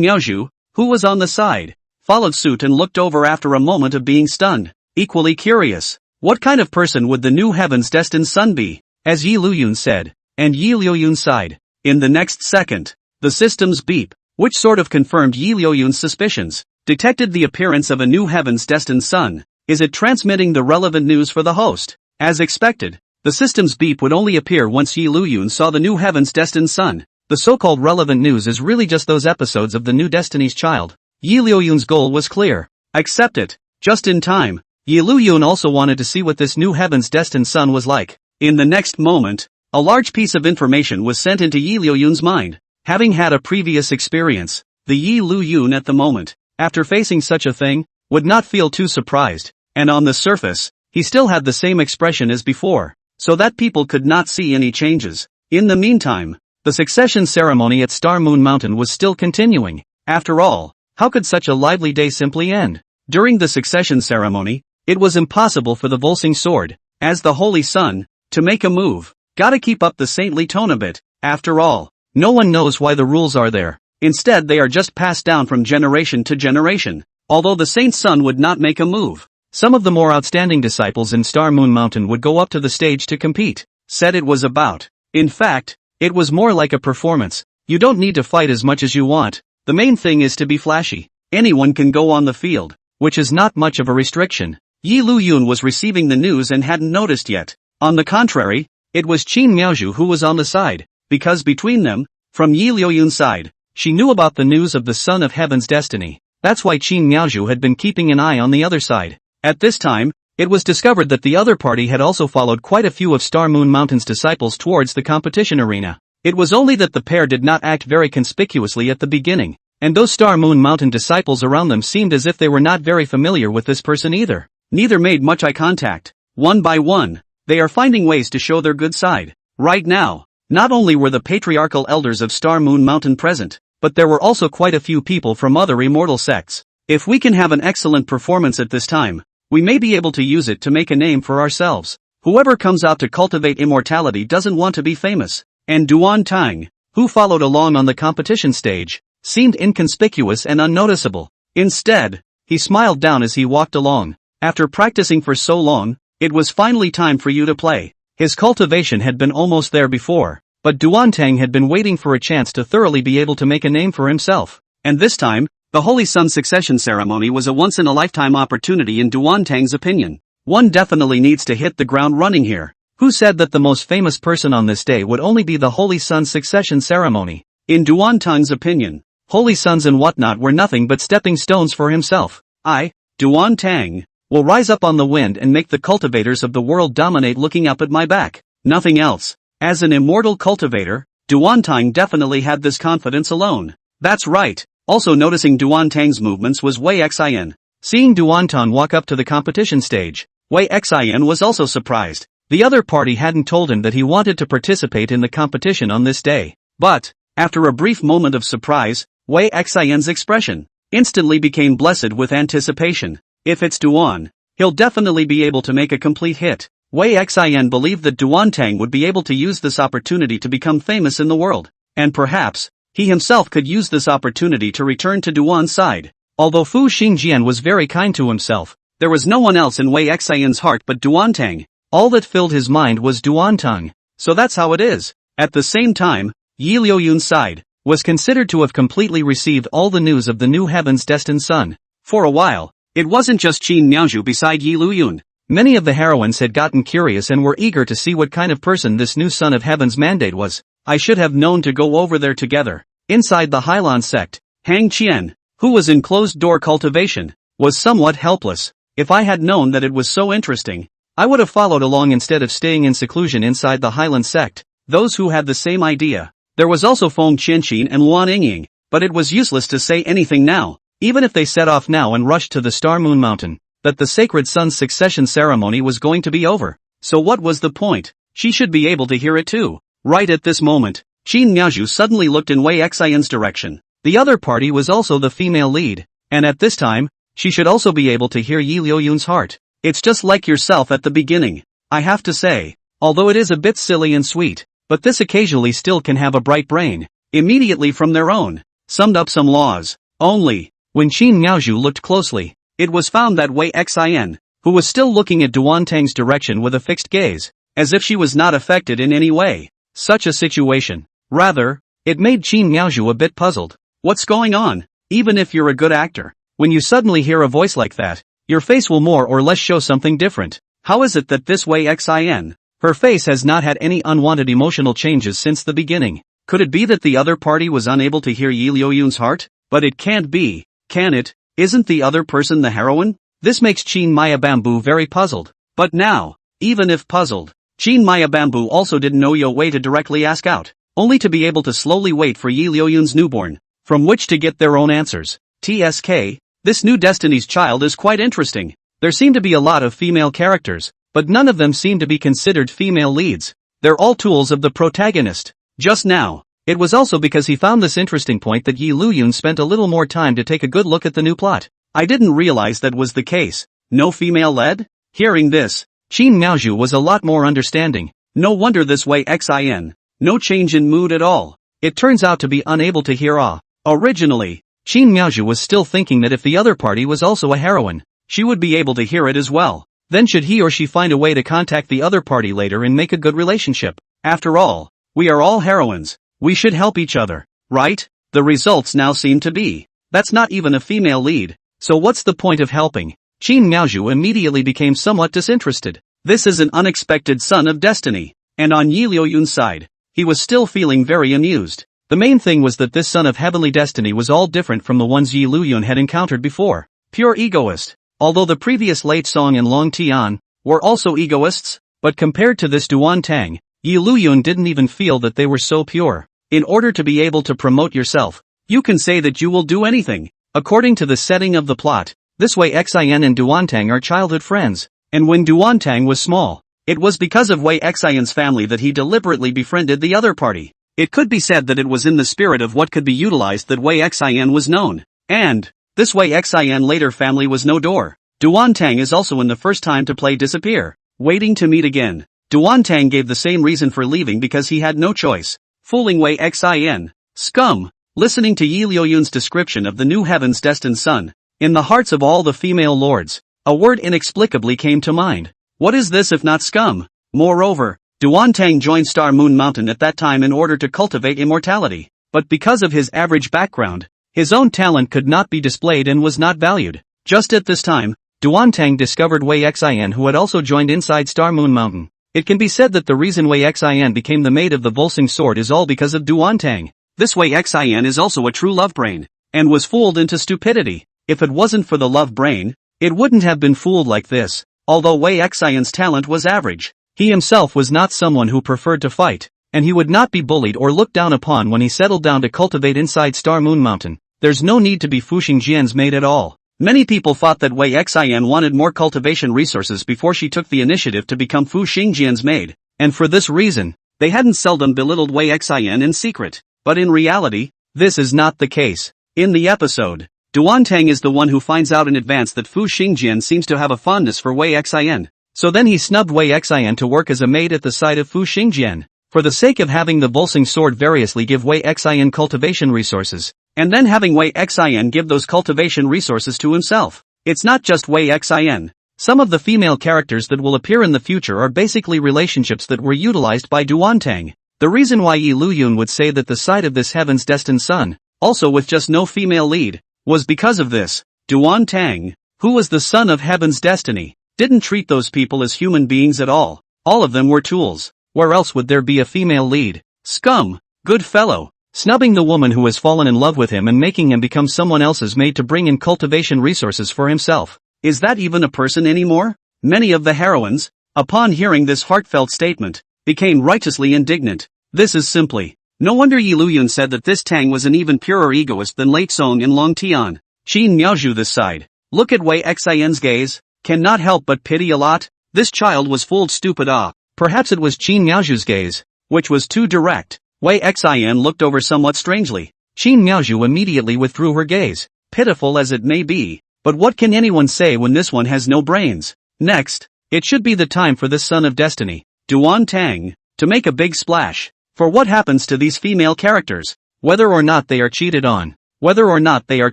S1: Miaozhu, who was on the side, followed suit and looked over after a moment of being stunned, equally curious. What kind of person would the new heaven's destined son be? As Liuyun said, and Liuyun sighed. In the next second, the system's beep which sort of confirmed Liuyun's suspicions. Detected the appearance of a new heaven's destined son. Is it transmitting the relevant news for the host? As expected, the system's beep would only appear once Liuyun saw the new heaven's destined son. The so-called relevant news is really just those episodes of the new Destiny's Child. Liuyun's goal was clear. Accept it. Just in time. Liuyun also wanted to see what this new heaven's destined son was like. In the next moment, a large piece of information was sent into Liuyun's mind. Having had a previous experience, the Liuyun at the moment, after facing such a thing, would not feel too surprised, and on the surface, he still had the same expression as before, so that people could not see any changes. In the meantime, the succession ceremony at Star Moon Mountain was still continuing. After all, how could such a lively day simply end? During the succession ceremony, it was impossible for the Volsing sword, as the Holy Sun, to make a move. Gotta keep up the saintly tone a bit. After all, no one knows why the rules are there. Instead they are just passed down from generation to generation. Although the saint's son would not make a move, some of the more outstanding disciples in Star Moon Mountain would go up to the stage to compete. Said it was about. In fact, it was more like a performance. You don't need to fight as much as you want. The main thing is to be flashy. Anyone can go on the field, which is not much of a restriction. Liuyun was receiving the news and hadn't noticed yet. On the contrary, it was Qin Miaozhu who was on the side, because between them, from Liuyun's side, she knew about the news of the Son of Heaven's destiny. That's why Qin Miaozhu had been keeping an eye on the other side. At this time, it was discovered that the other party had also followed quite a few of Star Moon Mountain's disciples towards the competition arena. It was only that the pair did not act very conspicuously at the beginning, and those Star Moon Mountain disciples around them seemed as if they were not very familiar with this person either. Neither made much eye contact. One by one, they are finding ways to show their good side. Right now, not only were the patriarchal elders of Star Moon Mountain present, but there were also quite a few people from other immortal sects. If we can have an excellent performance at this time, we may be able to use it to make a name for ourselves. Whoever comes out to cultivate immortality doesn't want to be famous. And Duan Tang, who followed along on the competition stage, seemed inconspicuous and unnoticeable. Instead, he smiled down as he walked along. After practicing for so long, it was finally time for you to play. His cultivation had been almost there before, but Duan Tang had been waiting for a chance to thoroughly be able to make a name for himself. And this time, the Holy Sun succession ceremony was a once-in-a-lifetime opportunity in Duan Tang's opinion. One definitely needs to hit the ground running here. Who said that the most famous person on this day would only be the Holy Sun succession ceremony? In Duan Tang's opinion, Holy Suns and whatnot were nothing but stepping stones for himself. I, Duan Tang, will rise up on the wind and make the cultivators of the world dominate looking up at my back. Nothing else. As an immortal cultivator, Duan Tang definitely had this confidence alone. That's right. Also noticing Duan Tang's movements was Wei Xian. Seeing Duan Tang walk up to the competition stage, Wei Xian was also surprised. The other party hadn't told him that he wanted to participate in the competition on this day. But, after a brief moment of surprise, Wei Xian's expression instantly became blessed with anticipation. If it's Duan, he'll definitely be able to make a complete hit. Wei Xian believed that Duan Tang would be able to use this opportunity to become famous in the world. And perhaps, he himself could use this opportunity to return to Duan's side. Although Fu Xingjian was very kind to himself, there was no one else in Wei Xian's heart but Duan Tang. All that filled his mind was Duan Tang. So that's how it is. At the same time, Liuyun's side was considered to have completely received all the news of the new heaven's destined son. For a while, it wasn't just Qin Miaozhu beside Liuyun. Many of the heroines had gotten curious and were eager to see what kind of person this new son of heaven's mandate was. I should have known to go over there together. Inside the Hyland Sect, Hang Qian, who was in closed-door cultivation, was somewhat helpless. If I had known that it was so interesting, I would have followed along instead of staying in seclusion inside the Hyland Sect. Those who had the same idea. There was also Feng Qianqin and Luan Yingying, but it was useless to say anything now, even if they set off now and rushed to the Star Moon Mountain, that the Sacred Sun's succession ceremony was going to be over. So what was the point? She should be able to hear it too. Right at this moment, Qin Miaozhu suddenly looked in Wei Xian's direction. The other party was also the female lead, and at this time, she should also be able to hear Liuyun's heart. It's just like yourself at the beginning. I have to say, although it is a bit silly and sweet, but this occasionally still can have a bright brain. Immediately from their own, summed up some laws. Only, when Qin Miaozhu looked closely, it was found that Wei Xian, who was still looking at Duan Tang's direction with a fixed gaze, as if she was not affected in any way. Such a situation. Rather, it made Qin Miaozhu a bit puzzled. What's going on? Even if you're a good actor, when you suddenly hear a voice like that, your face will more or less show something different. How is it that this Wei Xin? Her face has not had any unwanted emotional changes since the beginning. Could it be that the other party was unable to hear Yi Liuyun's heart? But it can't be, can it? Isn't the other person the heroine? This makes Qin Maya Bamboo very puzzled. But now, even if puzzled, Qin Maya Bamboo also didn't know a way to directly ask out, only to be able to slowly wait for Yi Liuyun's newborn, from which to get their own answers. TSK, this new Destiny's Child is quite interesting. There seem to be a lot of female characters, but none of them seem to be considered female leads. They're all tools of the protagonist. Just now, it was also because he found this interesting point that Yi Liuyun spent a little more time to take a good look at the new plot. I didn't realize that was the case. No female lead? Hearing this, Qin Miaozhu was a lot more understanding. No wonder this Wei Xin. No change in mood at all. It turns out to be unable to hear ah. Originally, Qin Miaozhu was still thinking that if the other party was also a heroine, she would be able to hear it as well. Then should he or she find a way to contact the other party later and make a good relationship? After all, we are all heroines. We should help each other, right? The results now seem to be, that's not even a female lead. So what's the point of helping? Qin Miaozhu immediately became somewhat disinterested. This is an unexpected son of destiny. And on Yi Liuyun's side, he was still feeling very amused. The main thing was that this son of heavenly destiny was all different from the ones Yi Liuyun had encountered before. Pure egoist. Although the previous Late Song and Long Tian were also egoists, but compared to this Duan Tang, Yi Liuyun didn't even feel that they were so pure. In order to be able to promote yourself, you can say that you will do anything. According to the setting of the plot, this Wei Xin and Duan Tang are childhood friends, and when Duan Tang was small, it was because of Wei Xin's family that he deliberately befriended the other party. It could be said that it was in the spirit of what could be utilized that Wei Xin was known. And this Wei Xin later family was no door. Duan Tang is also in the first time to play disappear, waiting to meet again. Duan Tang gave the same reason for leaving because he had no choice. Fooling Wei Xin. Scum. Listening to Yi Liuyun's description of the new heaven's destined son, in the hearts of all the female lords, a word inexplicably came to mind. What is this if not scum? Moreover, Duan Tang joined Star Moon Mountain at that time in order to cultivate immortality, but because of his average background, his own talent could not be displayed and was not valued. Just at this time, Duan Tang discovered Wei Xin, who had also joined inside Star Moon Mountain. It can be said that the reason Wei Xin became the mate of the Volsing sword is all because of Duan Tang. This Wei Xin is also a true love brain, and was fooled into stupidity. If it wasn't for the love brain, it wouldn't have been fooled like this. Although Wei Xin's talent was average, he himself was not someone who preferred to fight, and he would not be bullied or looked down upon when he settled down to cultivate inside Star Moon Mountain. There's no need to be Fu Xingjian's mate at all. Many people thought that Wei Xin wanted more cultivation resources before she took the initiative to become Fu Xingjian's maid, and for this reason, they hadn't seldom belittled Wei Xin in secret. But in reality, this is not the case. In the episode, Duan Tang is the one who finds out in advance that Fu Xingjian seems to have a fondness for Wei Xin. So then he snubbed Wei Xin to work as a maid at the side of Fu Xingjian, for the sake of having the Volsing sword variously give Wei Xin cultivation resources, and then having Wei Xin give those cultivation resources to himself. It's not just Wei Xin. Some of the female characters that will appear in the future are basically relationships that were utilized by Duan Tang. The reason why Yi Liuyun would say that the side of this heaven's destined son, also with just no female lead, was because of this. Duan Tang, who was the son of heaven's destiny, didn't treat those people as human beings at all. All of them were tools. Where else would there be a female lead? Scum. Good fellow. Snubbing the woman who has fallen in love with him and making him become someone else's maid to bring in cultivation resources for himself. Is that even a person anymore? Many of the heroines, upon hearing this heartfelt statement, became righteously indignant. This is simply. No wonder Yi Liuyun said that this Tang was an even purer egoist than Late Song and Long Tian. Qin Miaozhu this side. Look at Wei Xin's gaze. Cannot help but pity a lot. This child was fooled stupid ah. Perhaps it was Qin Miaozhu's gaze, which was too direct. Wei Xin looked over somewhat strangely. Qin Miaozhu immediately withdrew her gaze. Pitiful as it may be, but what can anyone say when this one has no brains? Next, it should be the time for this son of destiny, Duan Tang, to make a big splash. For what happens to these female characters? Whether or not they are cheated on, whether or not they are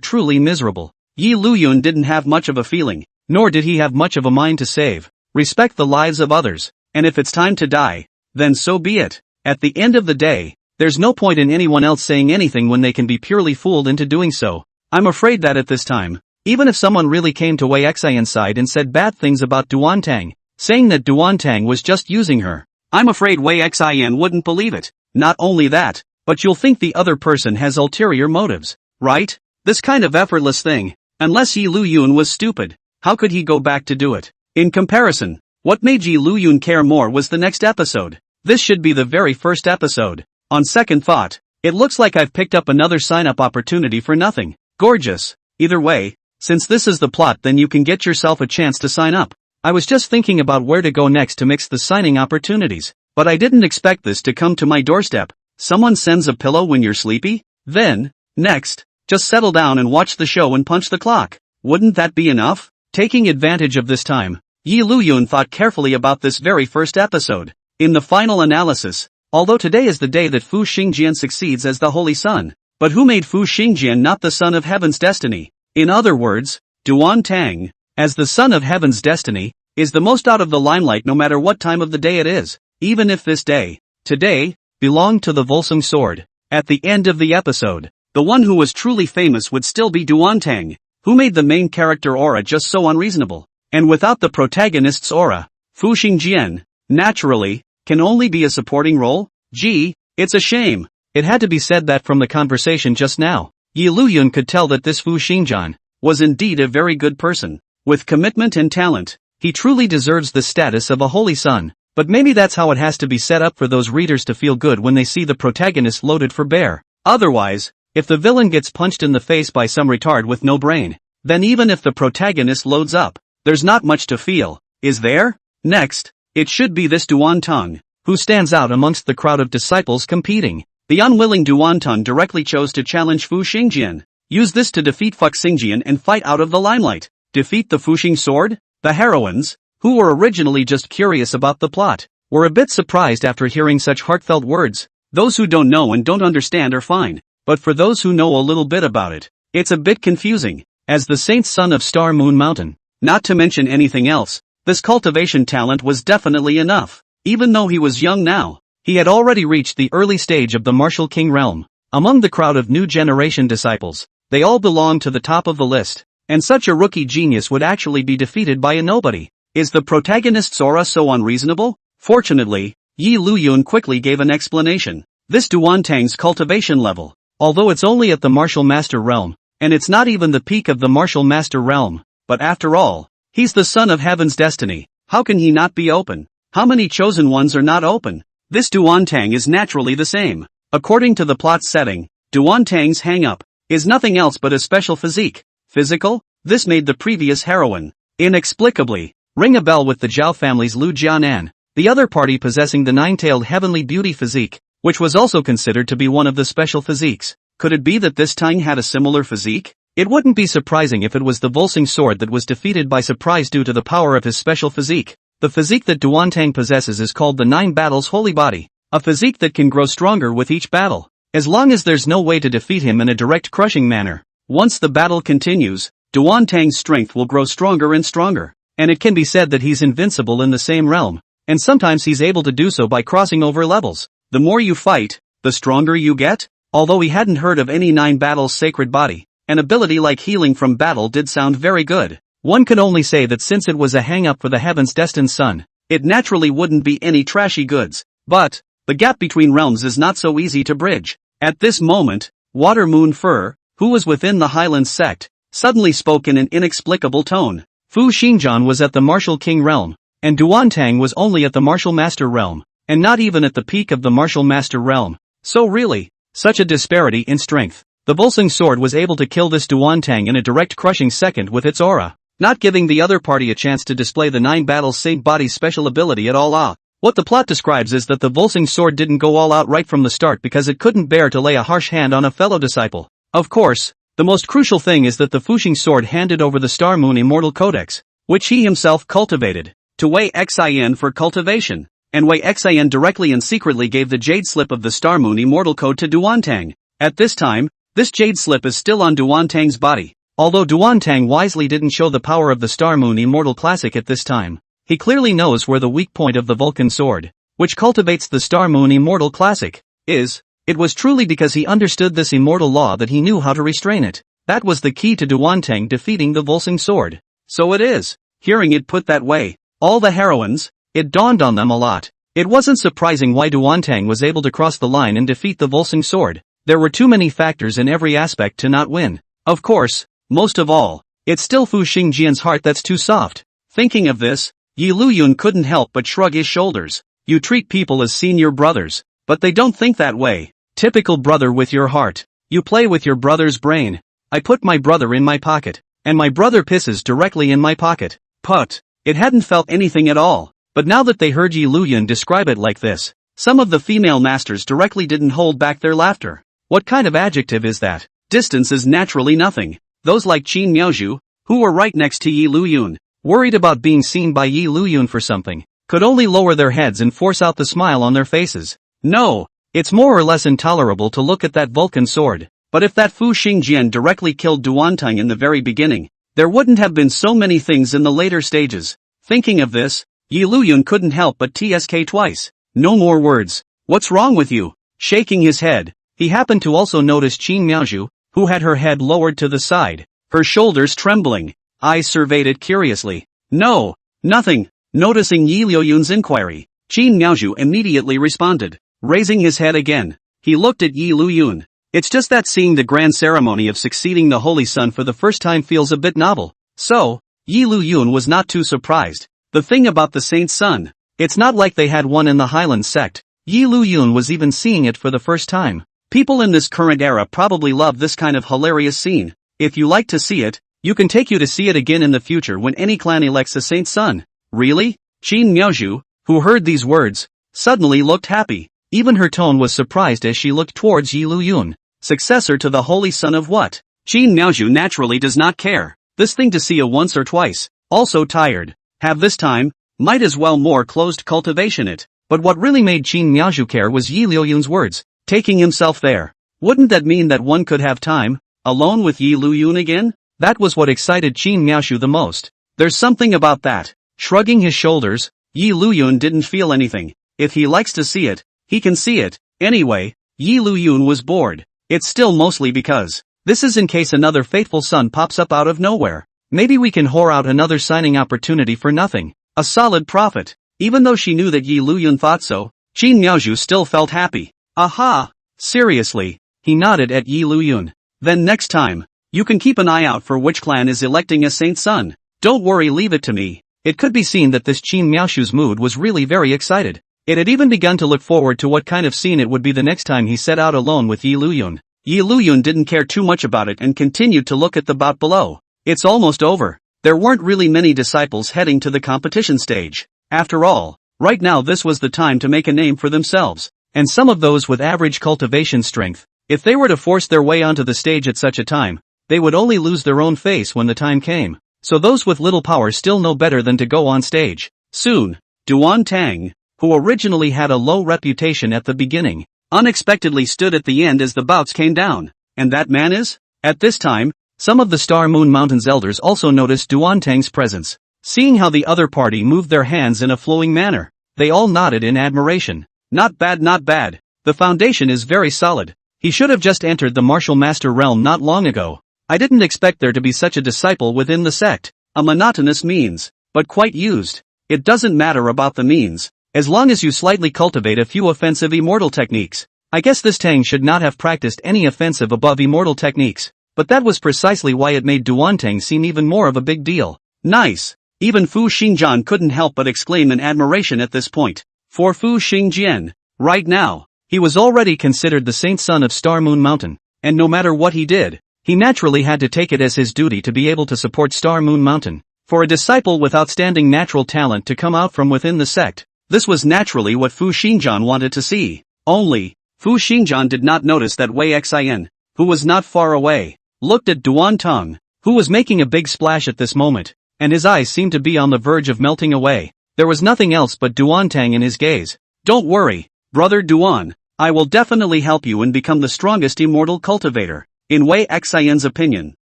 S1: truly miserable. Yi Liuyun didn't have much of a feeling, nor did he have much of a mind to save. Respect the lives of others, and if it's time to die, then so be it. At the end of the day, There's no point in anyone else saying anything when they can be purely fooled into doing so. I'm afraid that at this time, even if someone really came to Wei Xian's side and said bad things about Duantang, saying that Duantang was just using her, I'm afraid Wei Xian wouldn't believe it. Not only that, but you'll think the other person has ulterior motives, right? This kind of effortless thing, unless Yi Liuyun was stupid, how could he go back to do it? In comparison, what made Yi Liuyun care more was the next episode. This should be the very first episode. On second thought, it looks like I've picked up another sign-up opportunity for nothing. Gorgeous. Either way, since this is the plot, then you can get yourself a chance to sign up. I was just thinking about where to go next to mix the signing opportunities, but I didn't expect this to come to my doorstep. Someone sends a pillow when you're sleepy? Then, next, just settle down and watch the show and punch the clock. Wouldn't that be enough? Taking advantage of this time, Yi Liuyun thought carefully about this very first episode. In the final analysis, although today is the day that Fu Xingjian succeeds as the Holy Sun, but who made Fu Xingjian not the son of Heaven's destiny? In other words, Duantang, as the son of Heaven's destiny, is the most out of the limelight no matter what time of the day it is, even if this day, today, belonged to the Volsung sword. At the end of the episode, the one who was truly famous would still be Duantang, who made the main character aura just so unreasonable. And without the protagonist's aura, Fu Xingjian, naturally, can only be a supporting role? Gee, it's a shame. It had to be said that from the conversation just now, Yi Liuyun could tell that this Fu Xingjian was indeed a very good person. With commitment and talent, he truly deserves the status of a holy son. But maybe that's how it has to be set up for those readers to feel good when they see the protagonist loaded for bear. Otherwise, if the villain gets punched in the face by some retard with no brain, then even if the protagonist loads up, there's not much to feel, is there? Next, it should be this Duantang, who stands out amongst the crowd of disciples competing. The unwilling Duantang directly chose to challenge Fu Xingjian. Use this to defeat Fu Xingjian and fight out of the limelight. Defeat the Fuxing sword? The heroines, who were originally just curious about the plot, were a bit surprised after hearing such heartfelt words. Those who don't know and don't understand are fine, but for those who know a little bit about it, it's a bit confusing. As the saint's son of Star Moon Mountain, not to mention anything else, this cultivation talent was definitely enough. Even though he was young now, he had already reached the early stage of the martial king realm. Among the crowd of new generation disciples, they all belonged to the top of the list, and such a rookie genius would actually be defeated by a nobody. Is the protagonist's aura so unreasonable? Fortunately, Yi Liuyun quickly gave an explanation. This Duantang's cultivation level, although it's only at the martial master realm, and it's not even the peak of the martial master realm, but after all, he's the son of Heaven's destiny. How can he not be open? How many chosen ones are not open? This Duantang is naturally the same. According to the plot setting, Duantang's hang-up is nothing else but a special physique. Physical? This made the previous heroine, inexplicably, ring a bell with the Zhao family's Liu Jianan, the other party possessing the nine-tailed heavenly beauty physique, which was also considered to be one of the special physiques. Could it be that this Tang had a similar physique? It wouldn't be surprising if it was the Volsung sword that was defeated by surprise due to the power of his special physique. The physique that Duantang possesses is called the Nine Battles Holy Body, a physique that can grow stronger with each battle, as long as there's no way to defeat him in a direct crushing manner. Once the battle continues, Duantang's strength will grow stronger and stronger, and it can be said that he's invincible in the same realm, and sometimes he's able to do so by crossing over levels. The more you fight, the stronger you get. Although he hadn't heard of any Nine Battles sacred body, an ability like healing from battle did sound very good. One could only say that since it was a hang-up for the Heaven's destined son, it naturally wouldn't be any trashy goods. But the gap between realms is not so easy to bridge. At this moment, Water Moon Fur, who was within the Hyland Sect, suddenly spoke in an inexplicable tone. Fu Xingjian was at the martial king realm, and Duantang was only at the martial master realm, and not even at the peak of the martial master realm. So really, such a disparity in strength. The Volsung sword was able to kill this Duantang in a direct crushing second with its aura, not giving the other party a chance to display the Nine Battles Saint Body's special ability at all. What the plot describes is that the Volsung sword didn't go all out right from the start because it couldn't bear to lay a harsh hand on a fellow disciple. Of course, the most crucial thing is that the Fuxing sword handed over the Star Moon Immortal Codex, which he himself cultivated, to Wei Xian for cultivation, and Wei Xian directly and secretly gave the jade slip of the Star Moon Immortal Code to Duantang. At this time, this jade slip is still on Duantang's body. Although Duantang wisely didn't show the power of the Star Moon Immortal Classic at this time, he clearly knows where the weak point of the Vulcan sword, which cultivates the Star Moon Immortal Classic, is. It was truly because he understood this immortal law that he knew how to restrain it. That was the key to Duantang defeating the Volsung sword. So it is. Hearing it put that way, all the heroines, it dawned on them a lot. It wasn't surprising why Duantang was able to cross the line and defeat the Volsung sword. There were too many factors in every aspect to not win. Of course, most of all, it's still Fu Xingjian's heart that's too soft. Thinking of this, Liuyun couldn't help but shrug his shoulders. You treat people as senior brothers, but they don't think that way. Typical brother with your heart. You play with your brother's brain. I put my brother in my pocket, and my brother pisses directly in my pocket. Put. It hadn't felt anything at all, but now that they heard Liuyun describe it like this, some of the female masters directly didn't hold back their laughter. What kind of adjective is that? Distance is naturally nothing. Those like Qin Miaozhu, who were right next to Liuyun, worried about being seen by Liuyun for something, could only lower their heads and force out the smile on their faces. No, it's more or less intolerable to look at that Vulcan sword. But if that Fu Xingjian directly killed Duantang in the very beginning, there wouldn't have been so many things in the later stages. Thinking of this, Liuyun couldn't help but tsk twice. No more words. What's wrong with you? Shaking his head, he happened to also notice Qin Miaozhu, who had her head lowered to the side, her shoulders trembling. Eyes surveyed it curiously. No, nothing. Noticing Liuyun's inquiry, Qin Miaozhu immediately responded, raising his head again. He looked at Liuyun. It's just that seeing the grand ceremony of succeeding the Holy Sun for the first time feels a bit novel. So, Liuyun was not too surprised. The thing about the Saint's Son, it's not like they had one in the Hyland Sect. Liuyun was even seeing it for the first time. People in this current era probably love this kind of hilarious scene. If you like to see it, you can take you to see it again in the future when any clan elects a Saint's Son. Really? Qin Miaozhu, who heard these words, suddenly looked happy. Even her tone was surprised as she looked towards Liuyun. Successor to the Holy Son of what? Qin Miaozhu naturally does not care. This thing to see a once or twice. Also tired. Have this time. Might as well more closed cultivation it. But what really made Qin Miaozhu care was Liuyun's words. Taking himself there. Wouldn't that mean that one could have time, alone with Liuyun again? That was what excited Qin Miaozhu the most. There's something about that. Shrugging his shoulders, Liuyun didn't feel anything. If he likes to see it, he can see it. Anyway, Liuyun was bored. It's still mostly because this is in case another faithful son pops up out of nowhere. Maybe we can whore out another signing opportunity for nothing. A solid profit. Even though she knew that Liuyun thought so, Qin Miaozhu still felt happy. Aha! Seriously, he nodded at Liuyun. Then next time, you can keep an eye out for which clan is electing a Saint's Son. Don't worry, leave it to me. It could be seen that this Qin Miaozhu's mood was really very excited. It had even begun to look forward to what kind of scene it would be the next time he set out alone with Liuyun. Liuyun didn't care too much about it and continued to look at the bout below. It's almost over. There weren't really many disciples heading to the competition stage. After all, right now this was the time to make a name for themselves. And some of those with average cultivation strength, if they were to force their way onto the stage at such a time, they would only lose their own face when the time came. So those with little power still know better than to go on stage. Soon, Duantang, who originally had a low reputation at the beginning, unexpectedly stood at the end as the bouts came down. And that man is? At this time, some of the Star Moon Mountain's elders also noticed Duantang's presence. Seeing how the other party moved their hands in a flowing manner, they all nodded in admiration. Not bad, not bad. The foundation is very solid. He should have just entered the martial master realm not long ago. I didn't expect there to be such a disciple within the sect. A monotonous means, but quite used. It doesn't matter about the means, as long as you slightly cultivate a few offensive immortal techniques. I guess this Tang should not have practiced any offensive above immortal techniques, but that was precisely why it made Duantang seem even more of a big deal. Nice. Even Fu Xingjian couldn't help but exclaim in admiration at this point. For Fu Xingjian, right now, he was already considered the Saint Son of Star Moon Mountain, and no matter what he did, he naturally had to take it as his duty to be able to support Star Moon Mountain. For a disciple with outstanding natural talent to come out from within the sect, this was naturally what Fu Xingjian wanted to see. Only, Fu Xingjian did not notice that Wei Xian, who was not far away, looked at Duantang, who was making a big splash at this moment, and his eyes seemed to be on the verge of melting away. There was nothing else but Duantang in his gaze. Don't worry, brother Duan, I will definitely help you and become the strongest immortal cultivator. In Wei Xian's opinion,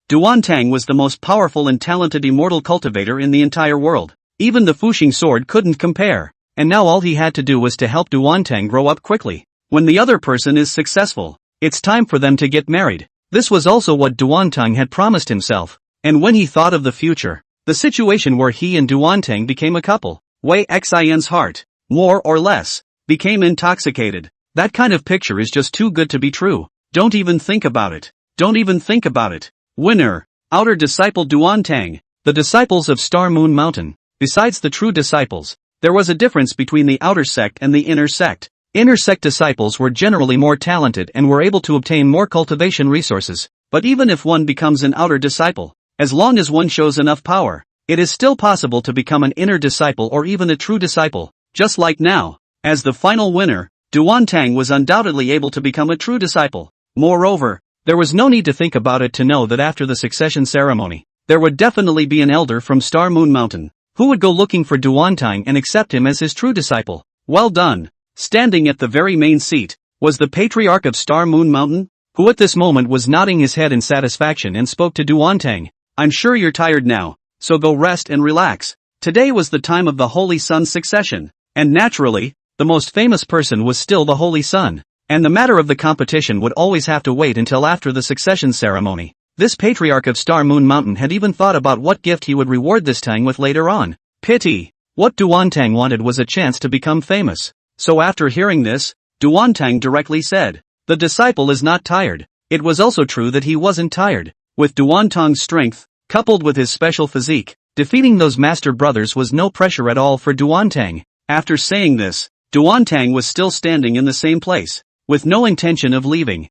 S1: Duantang was the most powerful and talented immortal cultivator in the entire world. Even the Fuxing sword couldn't compare. And now all he had to do was to help Duantang grow up quickly. When the other person is successful, it's time for them to get married. This was also what Duantang had promised himself. And when he thought of the future, the situation where he and Duantang became a couple, Wei Xin's heart, more or less, became intoxicated. That kind of picture is just too good to be true. Don't even think about it. Don't even think about it. Winner, outer disciple Duantang, the disciples of Star Moon Mountain. Besides the true disciples, there was a difference between the outer sect and the inner sect. Inner sect disciples were generally more talented and were able to obtain more cultivation resources. But even if one becomes an outer disciple, as long as one shows enough power, it is still possible to become an inner disciple or even a true disciple. Just like now, as the final winner, Duantang was undoubtedly able to become a true disciple. Moreover, there was no need to think about it to know that after the succession ceremony, there would definitely be an elder from Star Moon Mountain, who would go looking for Duantang and accept him as his true disciple. Well done. Standing at the very main seat, was the patriarch of Star Moon Mountain, who at this moment was nodding his head in satisfaction and spoke to Duantang. I'm sure you're tired now, so go rest and relax. Today was the time of the Holy Sun's succession, and naturally, the most famous person was still the Holy Sun, and the matter of the competition would always have to wait until after the succession ceremony. This patriarch of Star Moon Mountain had even thought about what gift he would reward this Tang with later on. Pity. What Duantang wanted was a chance to become famous. So after hearing this, Duantang directly said, the disciple is not tired. It was also true that he wasn't tired. With Duantang's strength, coupled with his special physique, defeating those master brothers was no pressure at all for Duantang. After saying this, Duantang was still standing in the same place, with no intention of leaving.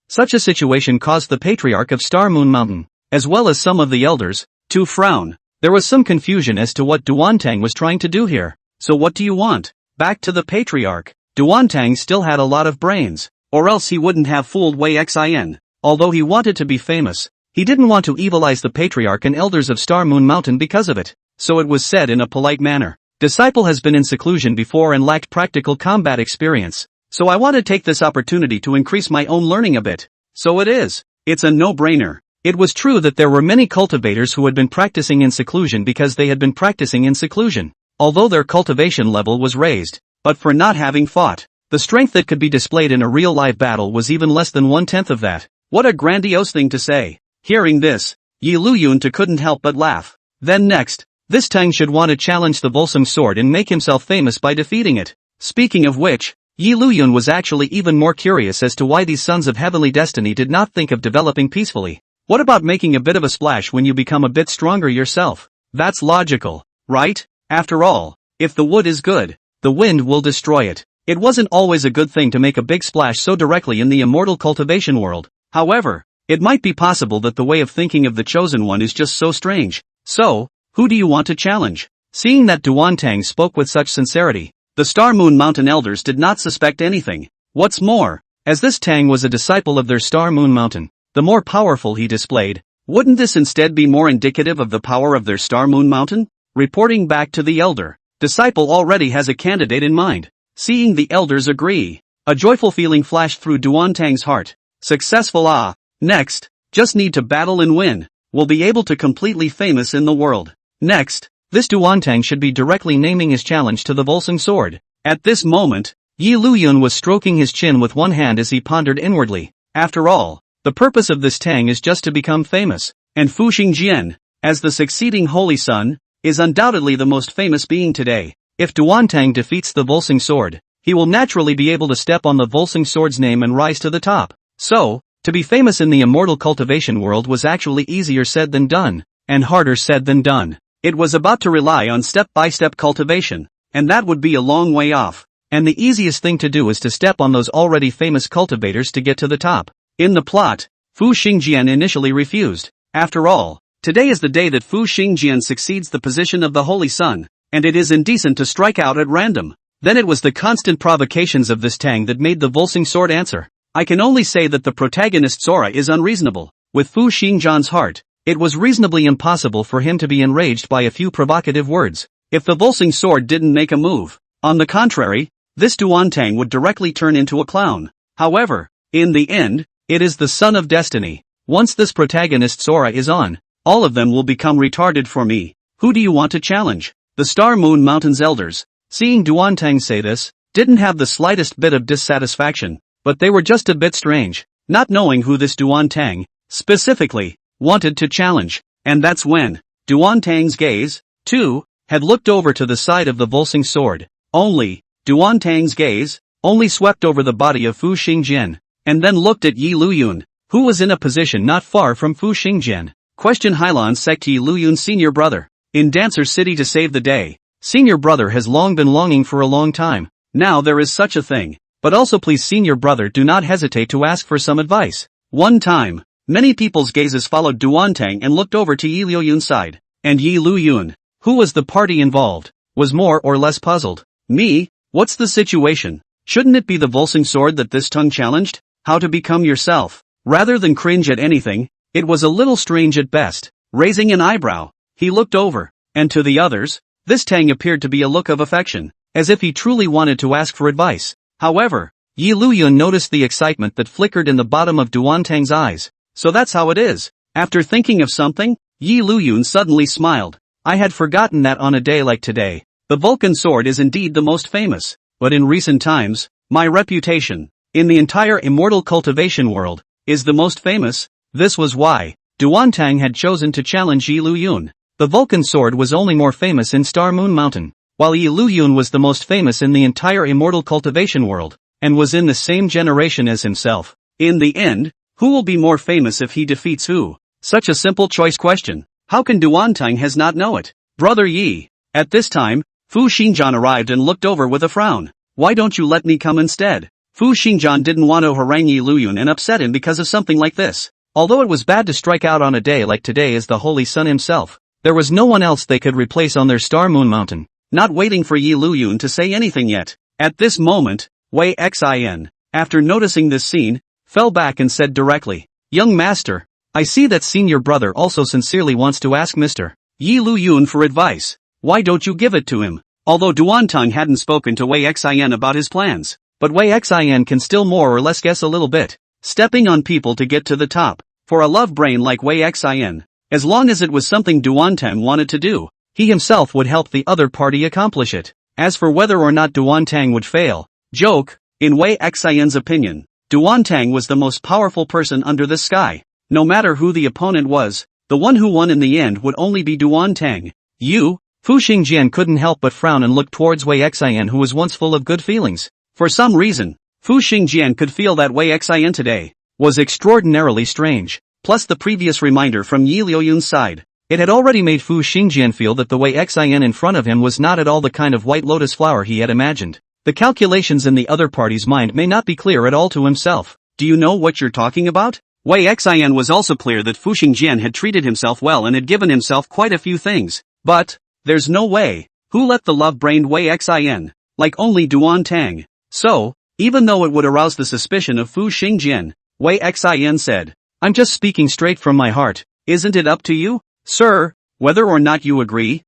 S1: Such a situation caused the patriarch of Star Moon Mountain, as well as some of the elders, to frown. There was some confusion as to what Duantang was trying to do here. So what do you want? Back to the patriarch. Duantang still had a lot of brains, or else he wouldn't have fooled Wei Xin. Although he wanted to be famous, he didn't want to evilize the patriarch and elders of Star Moon Mountain because of it. So it was said in a polite manner. Disciple has been in seclusion before and lacked practical combat experience. So I want to take this opportunity to increase my own learning a bit. So it is. It's a no-brainer. It was true that there were many cultivators who had been practicing in seclusion because they had been practicing in seclusion, although their cultivation level was raised, but for not having fought, the strength that could be displayed in a real live battle was even less than 1/10 of that. What a grandiose thing to say. Hearing this, Liuyun couldn't help but laugh. Then next, this Tang should want to challenge the Volsung sword and make himself famous by defeating it. Speaking of which, Liuyun was actually even more curious as to why these sons of heavenly destiny did not think of developing peacefully. What about making a bit of a splash when you become a bit stronger yourself? That's logical, right? After all, if the wood is good, the wind will destroy it. It wasn't always a good thing to make a big splash so directly in the immortal cultivation world. However, it might be possible that the way of thinking of the chosen one is just so strange. So, who do you want to challenge? Seeing that Duantang spoke with such sincerity, the Star Moon Mountain elders did not suspect anything. What's more, as this Tang was a disciple of their Star Moon Mountain, the more powerful he displayed, wouldn't this instead be more indicative of the power of their Star Moon Mountain? Reporting back to the elder, disciple already has a candidate in mind. Seeing the elders agree, a joyful feeling flashed through Duantang's heart. Successful Next, just need to battle and win. We'll be able to completely famous in the world. Next, this Duantang should be directly naming his challenge to the Volsung sword. At this moment, Liuyun was stroking his chin with one hand as he pondered inwardly. After all, the purpose of this Tang is just to become famous, and Fu Xingjian, as the succeeding Holy Sun, is undoubtedly the most famous being today. If Duantang defeats the Volsung sword, he will naturally be able to step on the Volsung sword's name and rise to the top. So, to be famous in the immortal cultivation world was actually easier said than done, and harder said than done. It was about to rely on step-by-step cultivation, and that would be a long way off. And the easiest thing to do is to step on those already famous cultivators to get to the top. In the plot, Fu Xingjian initially refused. After all, today is the day that Fu Xingjian succeeds the position of the Holy Sun, and it is indecent to strike out at random. Then it was the constant provocations of this Tang that made the Volsung sword answer. I can only say that the protagonist's aura is unreasonable. With Fu Xingjian's heart, it was reasonably impossible for him to be enraged by a few provocative words. If the Volsung sword didn't make a move, on the contrary, this Duantang would directly turn into a clown. However, in the end, it is the son of destiny. Once this protagonist's aura is on, all of them will become retarded for me. Who do you want to challenge? The Star Moon Mountain's elders, seeing Duantang say this, didn't have the slightest bit of dissatisfaction, but they were just a bit strange, not knowing who this Duan-tang, specifically, wanted to challenge. And that's when Duan-tang's gaze, too, had looked over to the side of the Volsing sword. Only, Duan-tang's gaze only swept over the body of Fu Xingjian, and then looked at Yi Liuyun, who was in a position not far from Fu Xingjian. Question: Hyland Sect. Yi Liuyun, senior brother. In Dancer City to save the day. Senior brother has long been longing for a long time. Now there is such a thing. But also please senior brother do not hesitate to ask for some advice. One time, many people's gazes followed Duan-tang and looked over to Yi Liuyun's side. And Yi Liuyun, who was the party involved, was more or less puzzled. Me? What's the situation? Shouldn't it be the Volsing sword that this tongue challenged? How to become yourself? Rather than cringe at anything, it was a little strange at best. Raising an eyebrow, he looked over, and to the others, this tang appeared to be a look of affection, as if he truly wanted to ask for advice. However, Yi Liuyun noticed the excitement that flickered in the bottom of Duan-tang's eyes. So that's how it is. After thinking of something, Yi Liuyun suddenly smiled. I had forgotten that on a day like today, the Vulcan sword is indeed the most famous. But in recent times, my reputation, in the entire immortal cultivation world, is the most famous. This was why Duan-tang had chosen to challenge Yi Liuyun. The Vulcan sword was only more famous in Star Moon Mountain, while Yi Liuyun was the most famous in the entire immortal cultivation world, and was in the same generation as himself. In the end, who will be more famous if he defeats who? Such a simple choice question. How can Duan-tang has not know it? Brother Yi. At this time, Fu Xingjian arrived and looked over with a frown. Why don't you let me come instead? Fu Xingjian didn't want to harangue Yi Liuyun and upset him because of something like this. Although it was bad to strike out on a day like today as the Holy Sun himself, there was no one else they could replace on their Star Moon Mountain. Not waiting for Yi Liuyun to say anything yet. At this moment, Wei Xin, after noticing this scene, fell back and said directly, Young master, I see that senior brother also sincerely wants to ask Mr. Yi Liuyun for advice. Why don't you give it to him? Although Duan-tang hadn't spoken to Wei Xin about his plans, but Wei Xin can still more or less guess a little bit. Stepping on people to get to the top. For a love brain like Wei Xin, as long as it was something Duan-tang wanted to do, he himself would help the other party accomplish it. As for whether or not Duan-tang would fail, joke, in Wei Xin's opinion, Duan-tang was the most powerful person under the sky. No matter who the opponent was, the one who won in the end would only be Duan-tang. Fu Xingjian couldn't help but frown and look towards Wei Xin, who was once full of good feelings. For some reason, Fu Xingjian could feel that Wei Xin today was extraordinarily strange. Plus the previous reminder from Yi Liuyun's side. It had already made Fu Xingjian feel that the Wei Xin in front of him was not at all the kind of white lotus flower he had imagined. The calculations in the other party's mind may not be clear at all to himself. Do you know what you're talking about? Wei Xin was also clear that Fu Xingjian had treated himself well and had given himself quite a few things. But there's no way. Who let the love-brained Wei Xin? Like only Duan-tang. So, even though it would arouse the suspicion of Fu Xingjian, Wei Xin said, I'm just speaking straight from my heart. Isn't it up to you, sir, whether or not you agree?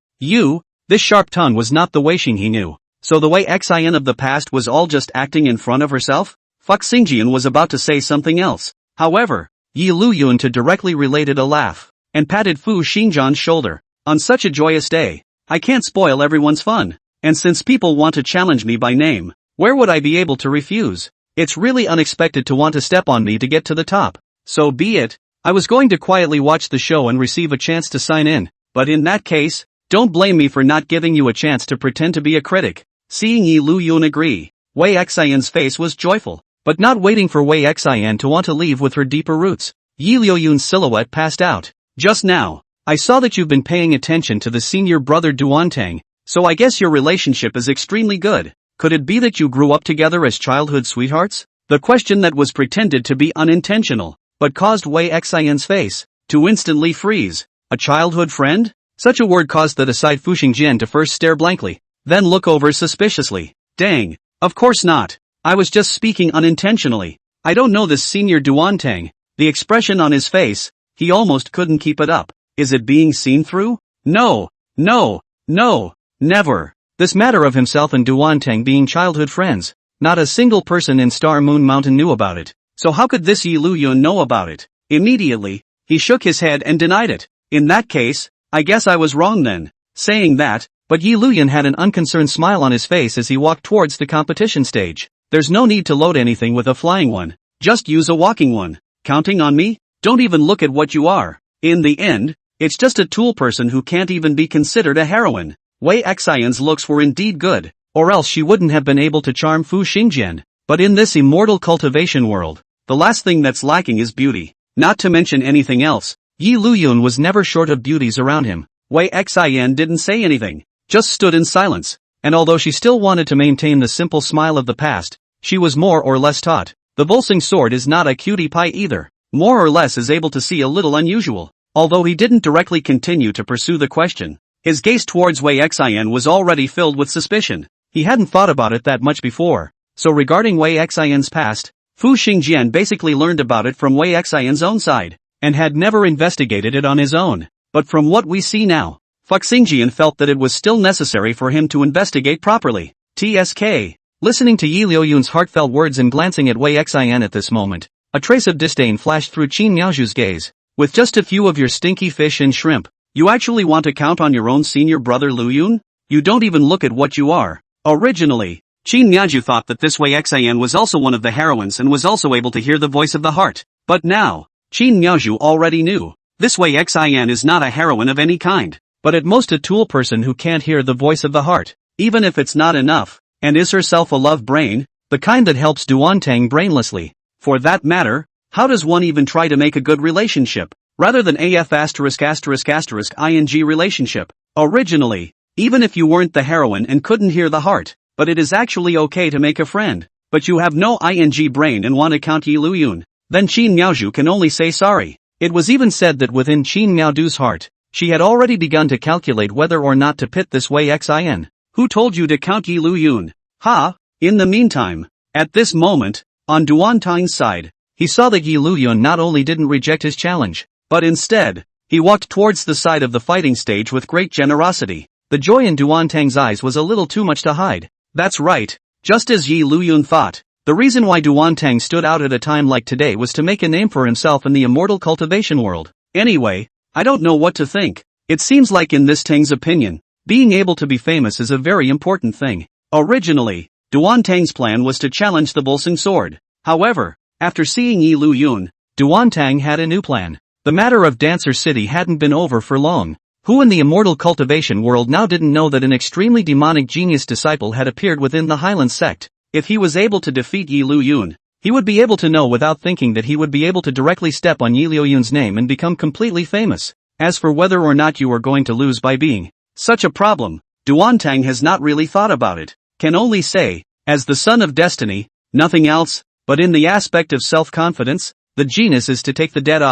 S1: This sharp tongue was not the Wei Xing he knew. So the Wei Xin of the past was all just acting in front of herself? Fu Xingjian was about to say something else. However, Yi Liuyun directly related a laugh, and patted Fu Xingjian's shoulder. On such a joyous day, I can't spoil everyone's fun. And since people want to challenge me by name, where would I be able to refuse? It's really unexpected to want to step on me to get to the top. So be it. I was going to quietly watch the show and receive a chance to sign in, but in that case, don't blame me for not giving you a chance to pretend to be a critic. Seeing Yi Liuyun agree, Wei Xin's face was joyful, but not waiting for Wei Xin to want to leave with her deeper roots. Yi Liuyun's silhouette passed out. Just now, I saw that you've been paying attention to the senior brother Duan-tang, so I guess your relationship is extremely good. Could it be that you grew up together as childhood sweethearts? The question that was pretended to be unintentional, but caused Wei Xin's face to instantly freeze. A childhood friend? Such a word caused the aside Fu Xingjian to first stare blankly, then look over suspiciously. Dang, of course not. I was just speaking unintentionally. I don't know this senior Duan-tang. The expression on his face, he almost couldn't keep it up. Is it being seen through? No, never. This matter of himself and Duan-tang being childhood friends, not a single person in Star Moon Mountain knew about it. So how could this Yi Liuyun know about it? Immediately, he shook his head and denied it. In that case, I guess I was wrong then. Saying that, But Liuyun had an unconcerned smile on his face as he walked towards the competition stage. There's no need to load anything with a flying one. Just use a walking one. Counting on me? Don't even look at what you are. In the end, it's just a tool person who can't even be considered a heroine. Wei Xian's looks were indeed good, or else she wouldn't have been able to charm Fu Xingjian. But in this immortal cultivation world, the last thing that's lacking is beauty. Not to mention anything else, Liuyun was never short of beauties around him. Wei Xian didn't say anything, just stood in silence, and although she still wanted to maintain the simple smile of the past, she was more or less taught. The Volsing sword is not a cutie pie either, more or less is able to see a little unusual. Although he didn't directly continue to pursue the question, his gaze towards Wei Xian was already filled with suspicion. He hadn't thought about it that much before, so regarding Wei Xian's past, Fu Xingjian basically learned about it from Wei Xian's own side, and had never investigated it on his own. But from what we see now, Fu Xingjian felt that it was still necessary for him to investigate properly. TSK. Listening to Liuyun's heartfelt words and glancing at Wei Xian at this moment, a trace of disdain flashed through Qin Miaoju's gaze. With just a few of your stinky fish and shrimp, you actually want to count on your own senior brother Liuyun? You don't even look at what you are. Originally, Qin Miaoju thought that this Wei Xian was also one of the heroines and was also able to hear the voice of the heart. But now, Qin Miaoju already knew. This Wei Xian is not a heroine of any kind, but at most a tool person who can't hear the voice of the heart, even if it's not enough, and is herself a love brain, the kind that helps Duantang brainlessly. For that matter, how does one even try to make a good relationship, rather than AF *****ing relationship? Originally, even if you weren't the heroine and couldn't hear the heart, but it is actually okay to make a friend, but you have no ing brain and want to count Liuyun, then Qin Miaoju can only say sorry. It was even said that within Qin Miaoju's heart, she had already begun to calculate whether or not to pit this Wei Xian. Who told you to count Liuyun? Ha! In the meantime, at this moment, on Duantang's side, he saw that Liuyun not only didn't reject his challenge, but instead, he walked towards the side of the fighting stage with great generosity. The joy in Duantang's eyes was a little too much to hide. That's right, just as Liuyun thought. The reason why Duantang stood out at a time like today was to make a name for himself in the immortal cultivation world. Anyway, I don't know what to think. It seems like in this Tang's opinion, being able to be famous is a very important thing. Originally, Duantang's plan was to challenge the Volsing sword. However, after seeing Liuyun, Duantang had a new plan. The matter of Dancer City hadn't been over for long. Who in the immortal cultivation world now didn't know that an extremely demonic genius disciple had appeared within the Hyland Sect? If he was able to defeat Liuyun, he would be able to know without thinking that he would be able to directly step on Liuyun's name and become completely famous. As for whether or not you are going to lose by being such a problem, Duantang has not really thought about it. Can only say, as the son of destiny, nothing else, but in the aspect of self-confidence, the genius is to take the dead.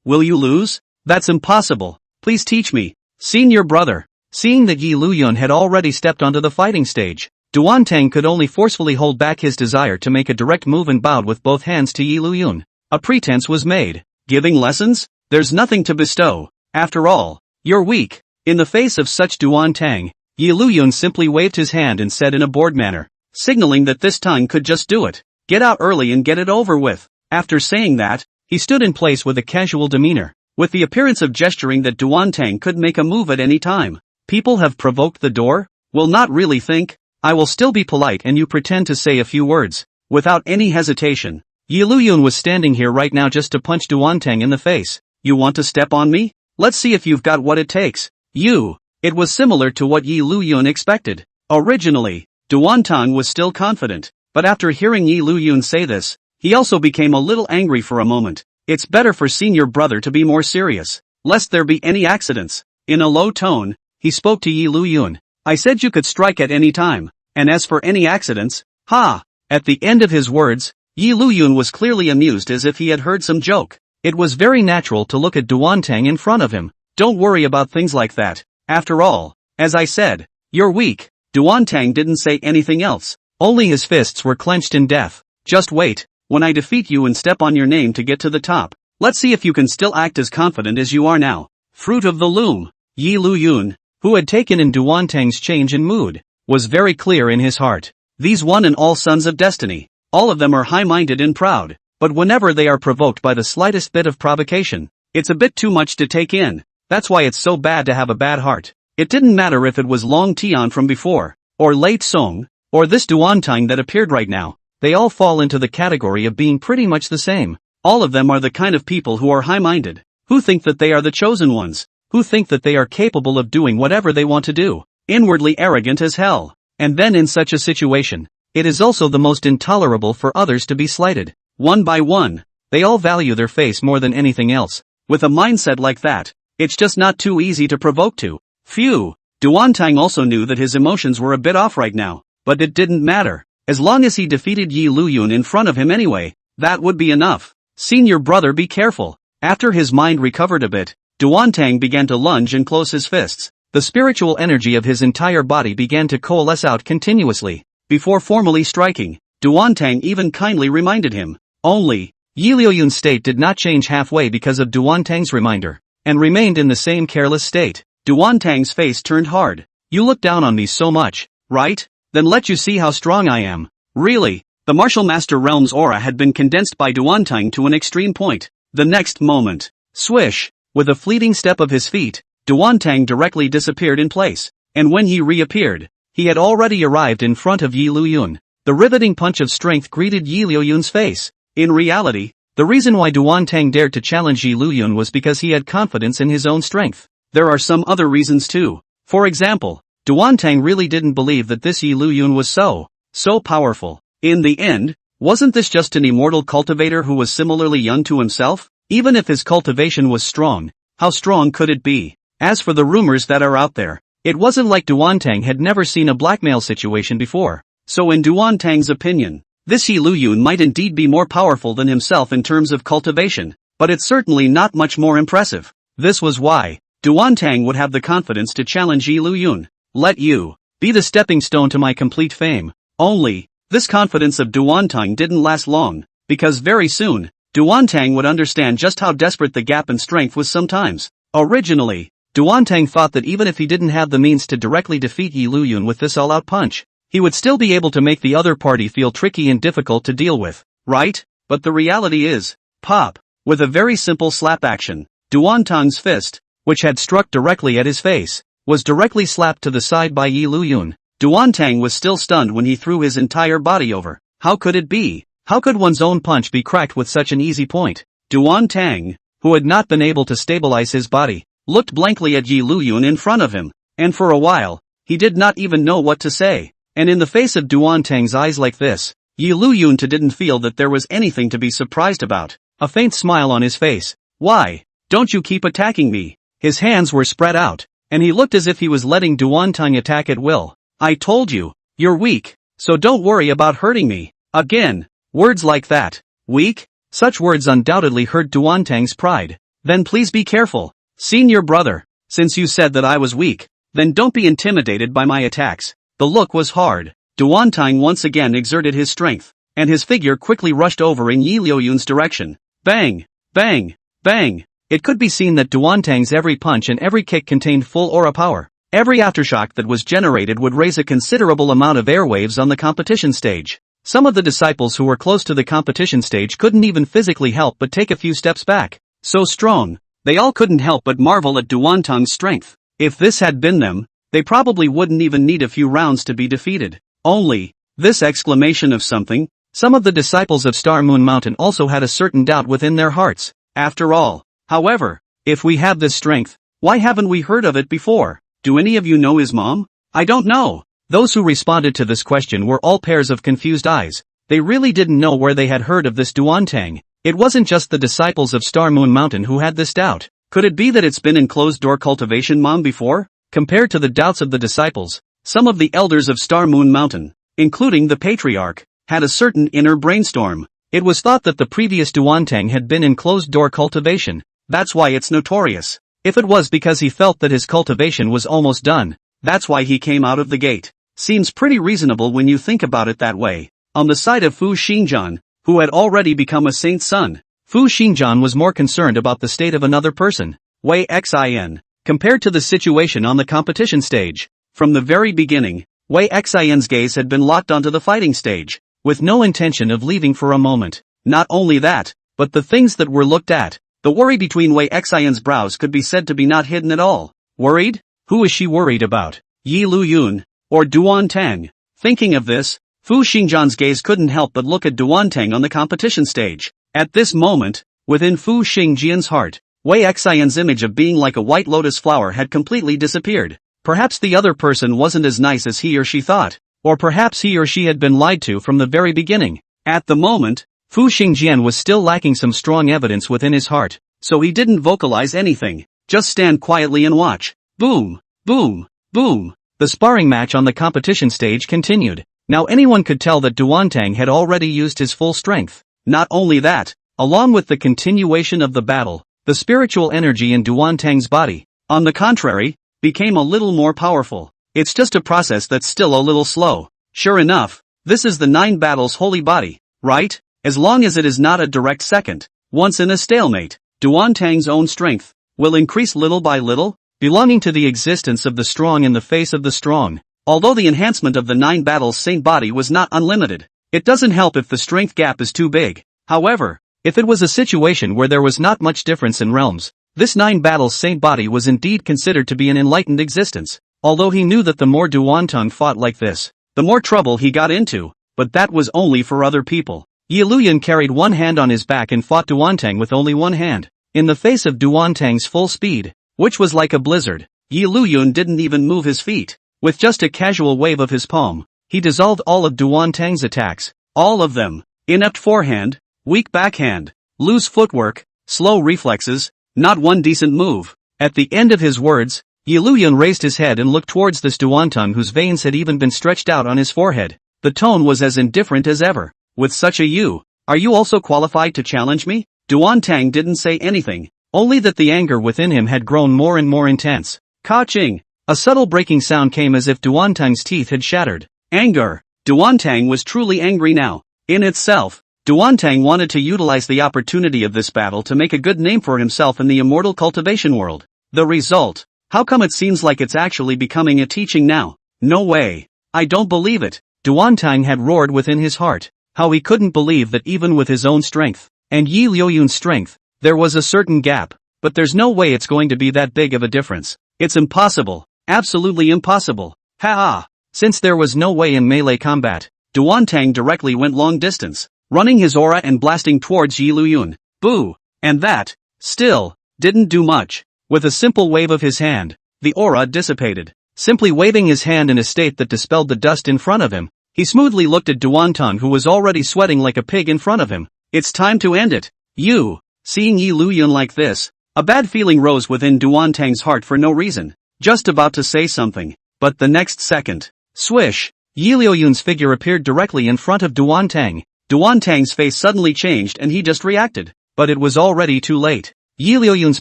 S1: Will you lose? That's impossible. Please teach me. Senior brother. Seeing that Liuyun had already stepped onto the fighting stage, Duantang could only forcefully hold back his desire to make a direct move and bowed with both hands to Liuyun. A pretense was made. Giving lessons? There's nothing to bestow. After all, you're weak. In the face of such Duantang, Liuyun simply waved his hand and said in a bored manner, signaling that this tongue could just do it. Get out early and get it over with. After saying that, he stood in place with a casual demeanor, with the appearance of gesturing that Duantang could make a move at any time. People have provoked the door? Will not really think? I will still be polite and you pretend to say a few words. Without any hesitation, Liuyun was standing here right now just to punch Duantang in the face. You want to step on me? Let's see if you've got what it takes. It was similar to what Liuyun expected. Originally, Duantang was still confident, but after hearing Liuyun say this, he also became a little angry for a moment. It's better for senior brother to be more serious, lest there be any accidents. In a low tone, he spoke to Liuyun. I said you could strike at any time, and as for any accidents, ha! At the end of his words, Liuyun was clearly amused as if he had heard some joke. It was very natural to look at Duantang in front of him. Don't worry about things like that. After all, as I said, you're weak. Duantang didn't say anything else. Only his fists were clenched in death. Just wait, when I defeat you and step on your name to get to the top. Let's see if you can still act as confident as you are now. Fruit of the loom. Liuyun, who had taken in Duantang's change in mood, was very clear in his heart. These one and all sons of destiny, all of them are high-minded and proud, but whenever they are provoked by the slightest bit of provocation, it's a bit too much to take in. That's why it's so bad to have a bad heart. It didn't matter if it was Long Tian from before, or Late Song, or this Duantang that appeared right now. They all fall into the category of being pretty much the same. All of them are the kind of people who are high-minded, who think that they are the chosen ones, who think that they are capable of doing whatever they want to do, inwardly arrogant as hell. And then in such a situation, it is also the most intolerable for others to be slighted. One by one, they all value their face more than anything else. With a mindset like that, it's just not too easy to provoke to. Phew. Duantang also knew that his emotions were a bit off right now, but it didn't matter. As long as he defeated Liuyun in front of him anyway, that would be enough. Senior brother, be careful. After his mind recovered a bit, Duantang began to lunge and close his fists. The spiritual energy of his entire body began to coalesce out continuously. Before formally striking, Duantang even kindly reminded him. Only, Liuyun's state did not change halfway because of Duantang's reminder, and remained in the same careless state. Duantang's face turned hard. You look down on me so much, right? Then let you see how strong I am. Really? The martial master realm's aura had been condensed by Duantang to an extreme point. The next moment, swish, with a fleeting step of his feet, Duantang directly disappeared in place, and when he reappeared, he had already arrived in front of Liuyun. The riveting punch of strength greeted Liuyun's face. In reality, the reason why Duantang dared to challenge Liuyun was because he had confidence in his own strength. There are some other reasons too. For example, Duantang really didn't believe that this Liuyun was so powerful. In the end, wasn't this just an immortal cultivator who was similarly young to himself? Even if his cultivation was strong, how strong could it be? As for the rumors that are out there, it wasn't like Duantang had never seen a blackmail situation before. So in Duantang's opinion, this Liuyun might indeed be more powerful than himself in terms of cultivation, but it's certainly not much more impressive. This was why Duantang would have the confidence to challenge Liuyun. Let you be the stepping stone to my complete fame. Only, this confidence of Duantang didn't last long, because very soon, Duantang would understand just how desperate the gap in strength was sometimes. Originally, Duantang thought that even if he didn't have the means to directly defeat Liuyun with this all-out punch, he would still be able to make the other party feel tricky and difficult to deal with, right? But the reality is, pop, with a very simple slap action, Duantang's fist, which had struck directly at his face, was directly slapped to the side by Liuyun. Duantang was still stunned when he threw his entire body over. How could it be? How could one's own punch be cracked with such an easy point? Duantang, who had not been able to stabilize his body, looked blankly at Liuyun in front of him, and for a while, he did not even know what to say. And in the face of Duantang's eyes like this, Liuyun didn't feel that there was anything to be surprised about. A faint smile on his face. Why don't you keep attacking me? His hands were spread out, and he looked as if he was letting Duantang attack at will. I told you, you're weak, so don't worry about hurting me. Again, words like that. Weak? Such words undoubtedly hurt Duantang's pride. Then please be careful, senior brother. Since you said that I was weak, then don't be intimidated by my attacks. The look was hard. Duantang once again exerted his strength, and his figure quickly rushed over in Liuyun's direction. Bang! Bang! Bang! It could be seen that Duantang's every punch and every kick contained full aura power. Every aftershock that was generated would raise a considerable amount of airwaves on the competition stage. Some of the disciples who were close to the competition stage couldn't even physically help but take a few steps back. So strong, they all couldn't help but marvel at Duantang's strength. If this had been them, they probably wouldn't even need a few rounds to be defeated. Only, this exclamation of something, some of the disciples of Star Moon Mountain also had a certain doubt within their hearts. After all, however, if we have this strength, why haven't we heard of it before? Do any of you know his mom? I don't know. Those who responded to this question were all pairs of confused eyes. They really didn't know where they had heard of this Duantang. It wasn't just the disciples of Star Moon Mountain who had this doubt. Could it be that it's been in closed-door cultivation mom before? Compared to the doubts of the disciples, some of the elders of Star Moon Mountain, including the patriarch, had a certain inner brainstorm. It was thought that the previous Duantang had been in closed-door cultivation. That's why it's notorious. If it was because he felt that his cultivation was almost done, that's why he came out of the gate. Seems pretty reasonable when you think about it that way. On the side of Fu Xingjian, who had already become a saint's son, Fu Xingjian was more concerned about the state of another person, Wei Xin, compared to the situation on the competition stage. From the very beginning, Wei Xin's gaze had been locked onto the fighting stage, with no intention of leaving for a moment. Not only that, but the things that were looked at. The worry between Wei Xin's brows could be said to be not hidden at all. Worried? Who is she worried about? Liuyun or Duantang? Thinking of this, Fu Xingjian's gaze couldn't help but look at Duantang on the competition stage. At this moment, within Fu Xingjian's heart, Wei Xian's image of being like a white lotus flower had completely disappeared. Perhaps the other person wasn't as nice as he or she thought, or perhaps he or she had been lied to from the very beginning. At the moment, Fu Xingjian was still lacking some strong evidence within his heart, so he didn't vocalize anything, just stand quietly and watch. Boom, boom, boom. The sparring match on the competition stage continued. Now anyone could tell that Duantang had already used his full strength. Not only that, along with the continuation of the battle, the spiritual energy in Duantang's body, on the contrary, became a little more powerful. It's just a process that's still a little slow. Sure enough, this is the 9 battles holy body, right? As long as it is not a direct second. Once in a stalemate, Duantang's own strength will increase little by little, belonging to the existence of the strong in the face of the strong. Although the enhancement of the 9 battles saint body was not unlimited, it doesn't help if the strength gap is too big. However, if it was a situation where there was not much difference in realms, this 9 battles saint body was indeed considered to be an enlightened existence. Although he knew that the more Duantang fought like this, the more trouble he got into, but that was only for other people. Liuyun carried one hand on his back and fought Duantang with only one hand. In the face of Duantang's full speed, which was like a blizzard, Liuyun didn't even move his feet. With just a casual wave of his palm, he dissolved all of Duantang's attacks. All of them. Inept forehand, weak backhand, loose footwork, slow reflexes, not one decent move. At the end of his words, Liuyun raised his head and looked towards this Duantang whose veins had even been stretched out on his forehead. The tone was as indifferent as ever. With such a you, are you also qualified to challenge me? Duantang didn't say anything, only that the anger within him had grown more and more intense. Ka-ching! A subtle breaking sound came as if Duantang's teeth had shattered. Anger! Duantang was truly angry now. In itself, Duantang wanted to utilize the opportunity of this battle to make a good name for himself in the immortal cultivation world. The result? How come it seems like it's actually becoming a teaching now? No way. I don't believe it. Duantang had roared within his heart. How he couldn't believe that even with his own strength, and Liuyun's strength, there was a certain gap, but there's no way it's going to be that big of a difference. It's impossible. Absolutely impossible. Ha-ha. Since there was no way in melee combat, Duantang directly went long distance, running his aura and blasting towards Liuyun. Boo! And that, still, didn't do much. With a simple wave of his hand, the aura dissipated. Simply waving his hand in a state that dispelled the dust in front of him, he smoothly looked at Duantang who was already sweating like a pig in front of him. It's time to end it. You. Seeing Liuyun like this, a bad feeling rose within Duantang's heart for no reason. Just about to say something, but the next second, swish, Liuyun's figure appeared directly in front of Duantang. Duantang's face suddenly changed and he just reacted, but it was already too late. Liuyun's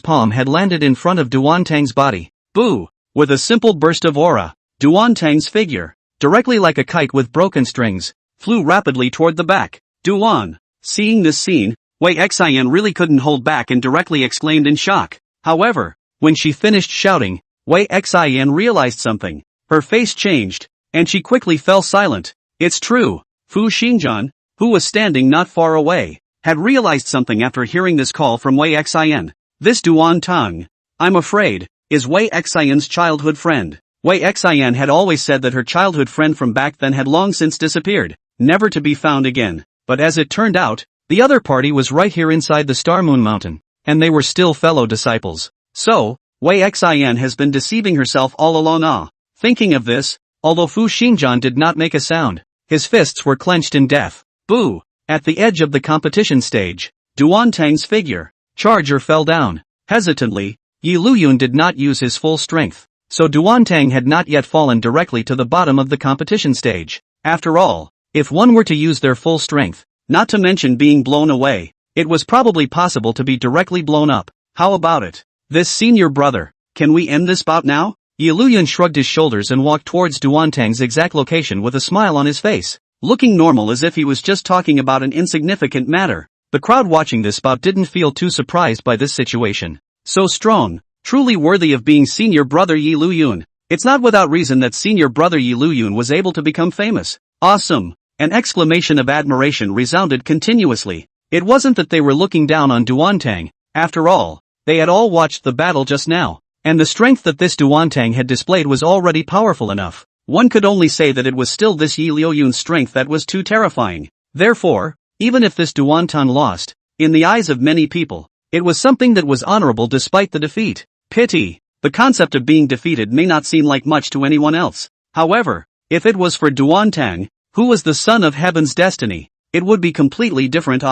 S1: palm had landed in front of Duantang's body. Boo! With a simple burst of aura, Duantang's figure, directly like a kite with broken strings, flew rapidly toward the back. Duan! Seeing this scene, Wei Xian really couldn't hold back and directly exclaimed in shock. However, when she finished shouting, Wei Xian realized something. Her face changed, and she quickly fell silent. It's true, Fu Xingjian, who was standing not far away, had realized something after hearing this call from Wei Xian. This Duantang, I'm afraid, is Wei Xian's childhood friend. Wei Xian had always said that her childhood friend from back then had long since disappeared, never to be found again. But as it turned out, the other party was right here inside the Star Moon Mountain, and they were still fellow disciples. So, Wei Xian has been deceiving herself all along. Thinking of this, although Fu Xingjian did not make a sound, his fists were clenched in death. Boo! At the edge of the competition stage, Duantang's figure, charger fell down. Hesitantly, Liuyun did not use his full strength, so Duantang had not yet fallen directly to the bottom of the competition stage. After all, if one were to use their full strength, not to mention being blown away, it was probably possible to be directly blown up. How about it? This senior brother, can we end this bout now? Liuyun shrugged his shoulders and walked towards Duantang's exact location with a smile on his face, looking normal as if he was just talking about an insignificant matter. The crowd watching this bout didn't feel too surprised by this situation. So strong, truly worthy of being senior brother Liuyun. It's not without reason that senior brother Liuyun was able to become famous. Awesome! An exclamation of admiration resounded continuously. It wasn't that they were looking down on Duantang. After all, they had all watched the battle just now, And the strength that this Duantang had displayed was already powerful enough. One could only say that it was still this Liuyun's strength that was too terrifying. Therefore, even if this Duantang lost, in the eyes of many people, it was something that was honorable despite the defeat. Pity. The concept of being defeated may not seem like much to anyone else. However, if it was for Duantang, who was the son of heaven's destiny, it would be completely different.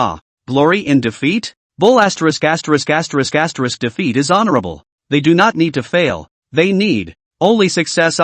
S1: Glory in defeat? Bull ******* defeat is honorable. They do not need to fail, they need only success.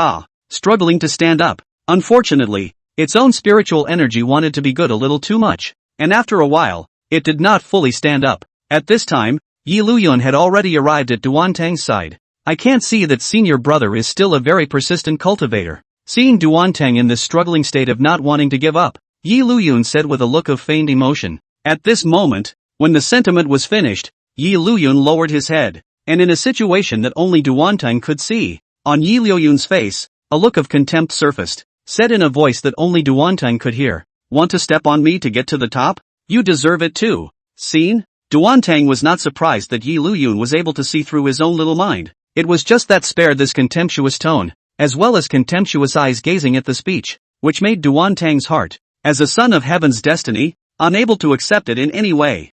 S1: Struggling to stand up. Unfortunately, its own spiritual energy wanted to be good a little too much, and after a while, it did not fully stand up. At this time, Liuyun had already arrived at Duantang's side. I can't see that senior brother is still a very persistent cultivator. Seeing Duantang in this struggling state of not wanting to give up, Liuyun said with a look of feigned emotion. At this moment, when the sentiment was finished, Liuyun lowered his head, and in a situation that only Duantang could see, on Liuyun's face, a look of contempt surfaced, said in a voice that only Duantang could hear, "Want to step on me to get to the top? You deserve it too." Seen? Duantang was not surprised that Liuyun was able to see through his own little mind. It was just that spared this contemptuous tone, as well as contemptuous eyes gazing at the speech, which made Duantang's heart, as a son of heaven's destiny, unable to accept it in any way.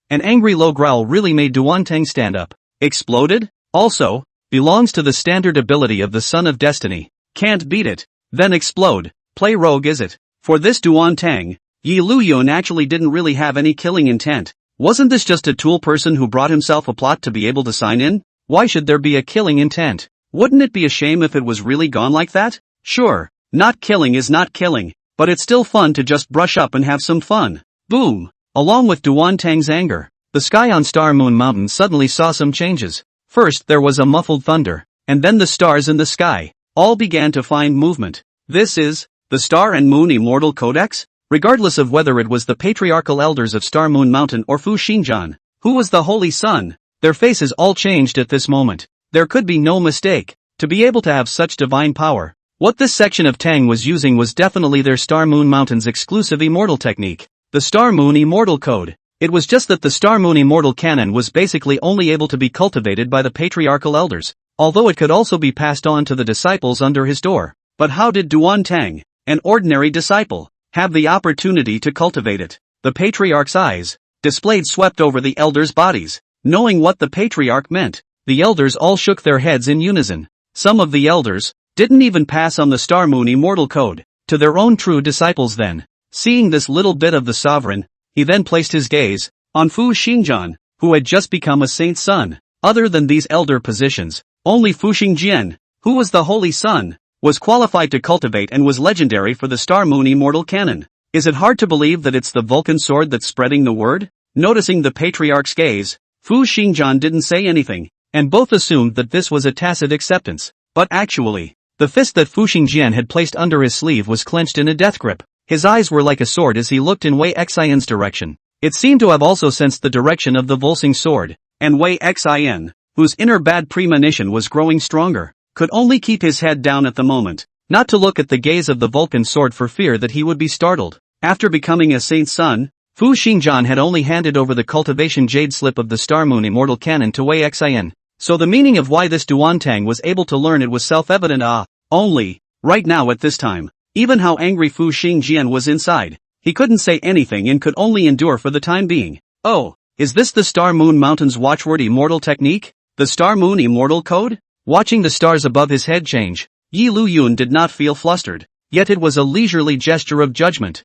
S1: An angry low growl really made Duantang stand up. Exploded? Also, belongs to the standard ability of the son of destiny. Can't beat it. Then explode. Play rogue is it? For this Duantang, Liuyun actually didn't really have any killing intent. Wasn't this just a tool person who brought himself a plot to be able to sign in? Why should there be a killing intent? Wouldn't it be a shame if it was really gone like that? Sure, not killing is not killing, but it's still fun to just brush up and have some fun. Boom! Along with Duantang's anger, the sky on Star Moon Mountain suddenly saw some changes. First there was a muffled thunder, and then the stars in the sky all began to find movement. This is the Star and Moon Immortal Codex? Regardless of whether it was the patriarchal elders of Star Moon Mountain or Fu Xingjian, who was the Holy Sun, their faces all changed at this moment. There could be no mistake. To be able to have such divine power, what this section of Tang was using was definitely their Star Moon Mountain's exclusive immortal technique, the Star Moon Immortal Code. It was just that the Star Moon Immortal Canon was basically only able to be cultivated by the patriarchal elders, although it could also be passed on to the disciples under his door. But how did Duantang, an ordinary disciple, have the opportunity to cultivate it? The patriarch's eyes, displayed, swept over the elders' bodies. Knowing what the patriarch meant, the elders all shook their heads in unison. Some of the elders didn't even pass on the Star Moon Immortal Code to their own true disciples then. Seeing this little bit of the sovereign, he then placed his gaze on Fu Xingjian, who had just become a saint's son. Other than these elder positions, only Fu Xingjian, who was the Holy Son, was qualified to cultivate and was legendary for the Star Moon Immortal Canon. Is it hard to believe that it's the Vulcan sword that's spreading the word? Noticing the patriarch's gaze, Fu Xingjian didn't say anything, and both assumed that this was a tacit acceptance. But actually, the fist that Fu Xingjian had placed under his sleeve was clenched in a death grip. His eyes were like a sword as he looked in Wei Xian's direction. It seemed to have also sensed the direction of the Volsing sword, and Wei Xian, whose inner bad premonition was growing stronger, could only keep his head down at the moment, not to look at the gaze of the Vulcan sword for fear that he would be startled. After becoming a saint's son, Fu Xingjian had only handed over the cultivation jade slip of the Star Moon Immortal Canon to Wei Xian. So the meaning of why this Duantang was able to learn it was self-evident. Only, right now at this time, even how angry Fu Xingjian was inside, he couldn't say anything and could only endure for the time being. Oh, is this the Star Moon Mountain's watchword immortal technique? The Star Moon Immortal Code? Watching the stars above his head change, Liuyun did not feel flustered, yet it was a leisurely gesture of judgment.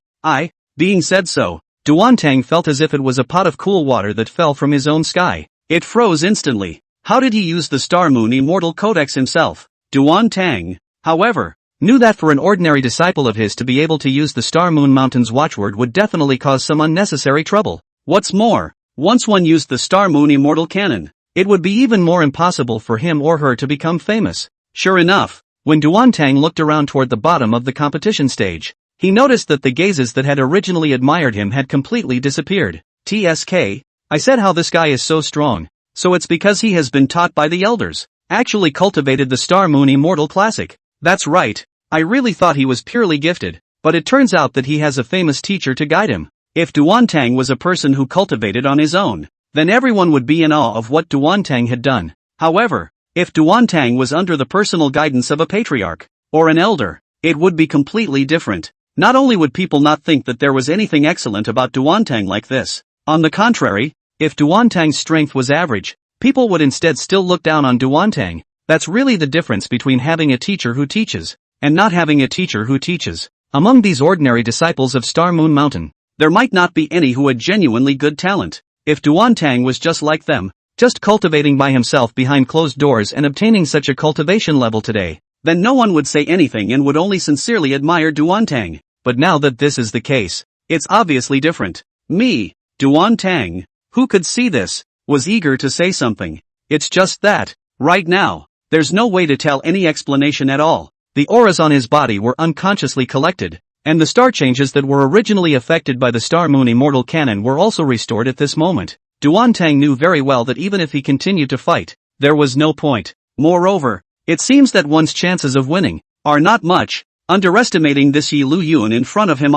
S1: Being said so, Duantang felt as if it was a pot of cool water that fell from his own sky. It froze instantly. How did he use the Star Moon Immortal Codex himself? Duantang, however, knew that for an ordinary disciple of his to be able to use the Star Moon Mountain's watchword would definitely cause some unnecessary trouble. What's more, once one used the Star Moon Immortal Canon, it would be even more impossible for him or her to become famous. Sure enough, when Duantang looked around toward the bottom of the competition stage, he noticed that the gazes that had originally admired him had completely disappeared. TSK, I said how this guy is so strong. So it's because he has been taught by the elders. Actually cultivated the Star Moon Immortal Classic. That's right. I really thought he was purely gifted, but it turns out that he has a famous teacher to guide him. If Duantang was a person who cultivated on his own, then everyone would be in awe of what Duantang had done. However, If Duantang was under the personal guidance of a patriarch, or an elder, it would be completely different. Not only would people not think that there was anything excellent about Duantang like this, on the contrary, if Duantang's strength was average, people would instead still look down on Duantang. That's really the difference between having a teacher who teaches, and not having a teacher who teaches. Among these ordinary disciples of Star Moon Mountain, there might not be any who had genuinely good talent. If Duantang was just like them, just cultivating by himself behind closed doors and obtaining such a cultivation level today, then no one would say anything and would only sincerely admire Duantang. But now that this is the case, it's obviously different. Me, Duantang, who could see this, was eager to say something. It's just that, right now, there's no way to tell any explanation at all. The auras on his body were unconsciously collected, and the star changes that were originally affected by the Star Moon Immortal Cannon were also restored at this moment. Duantang knew very well that even if he continued to fight, there was no point. Moreover, it seems that one's chances of winning are not much. Underestimating this Liuyun in front of him.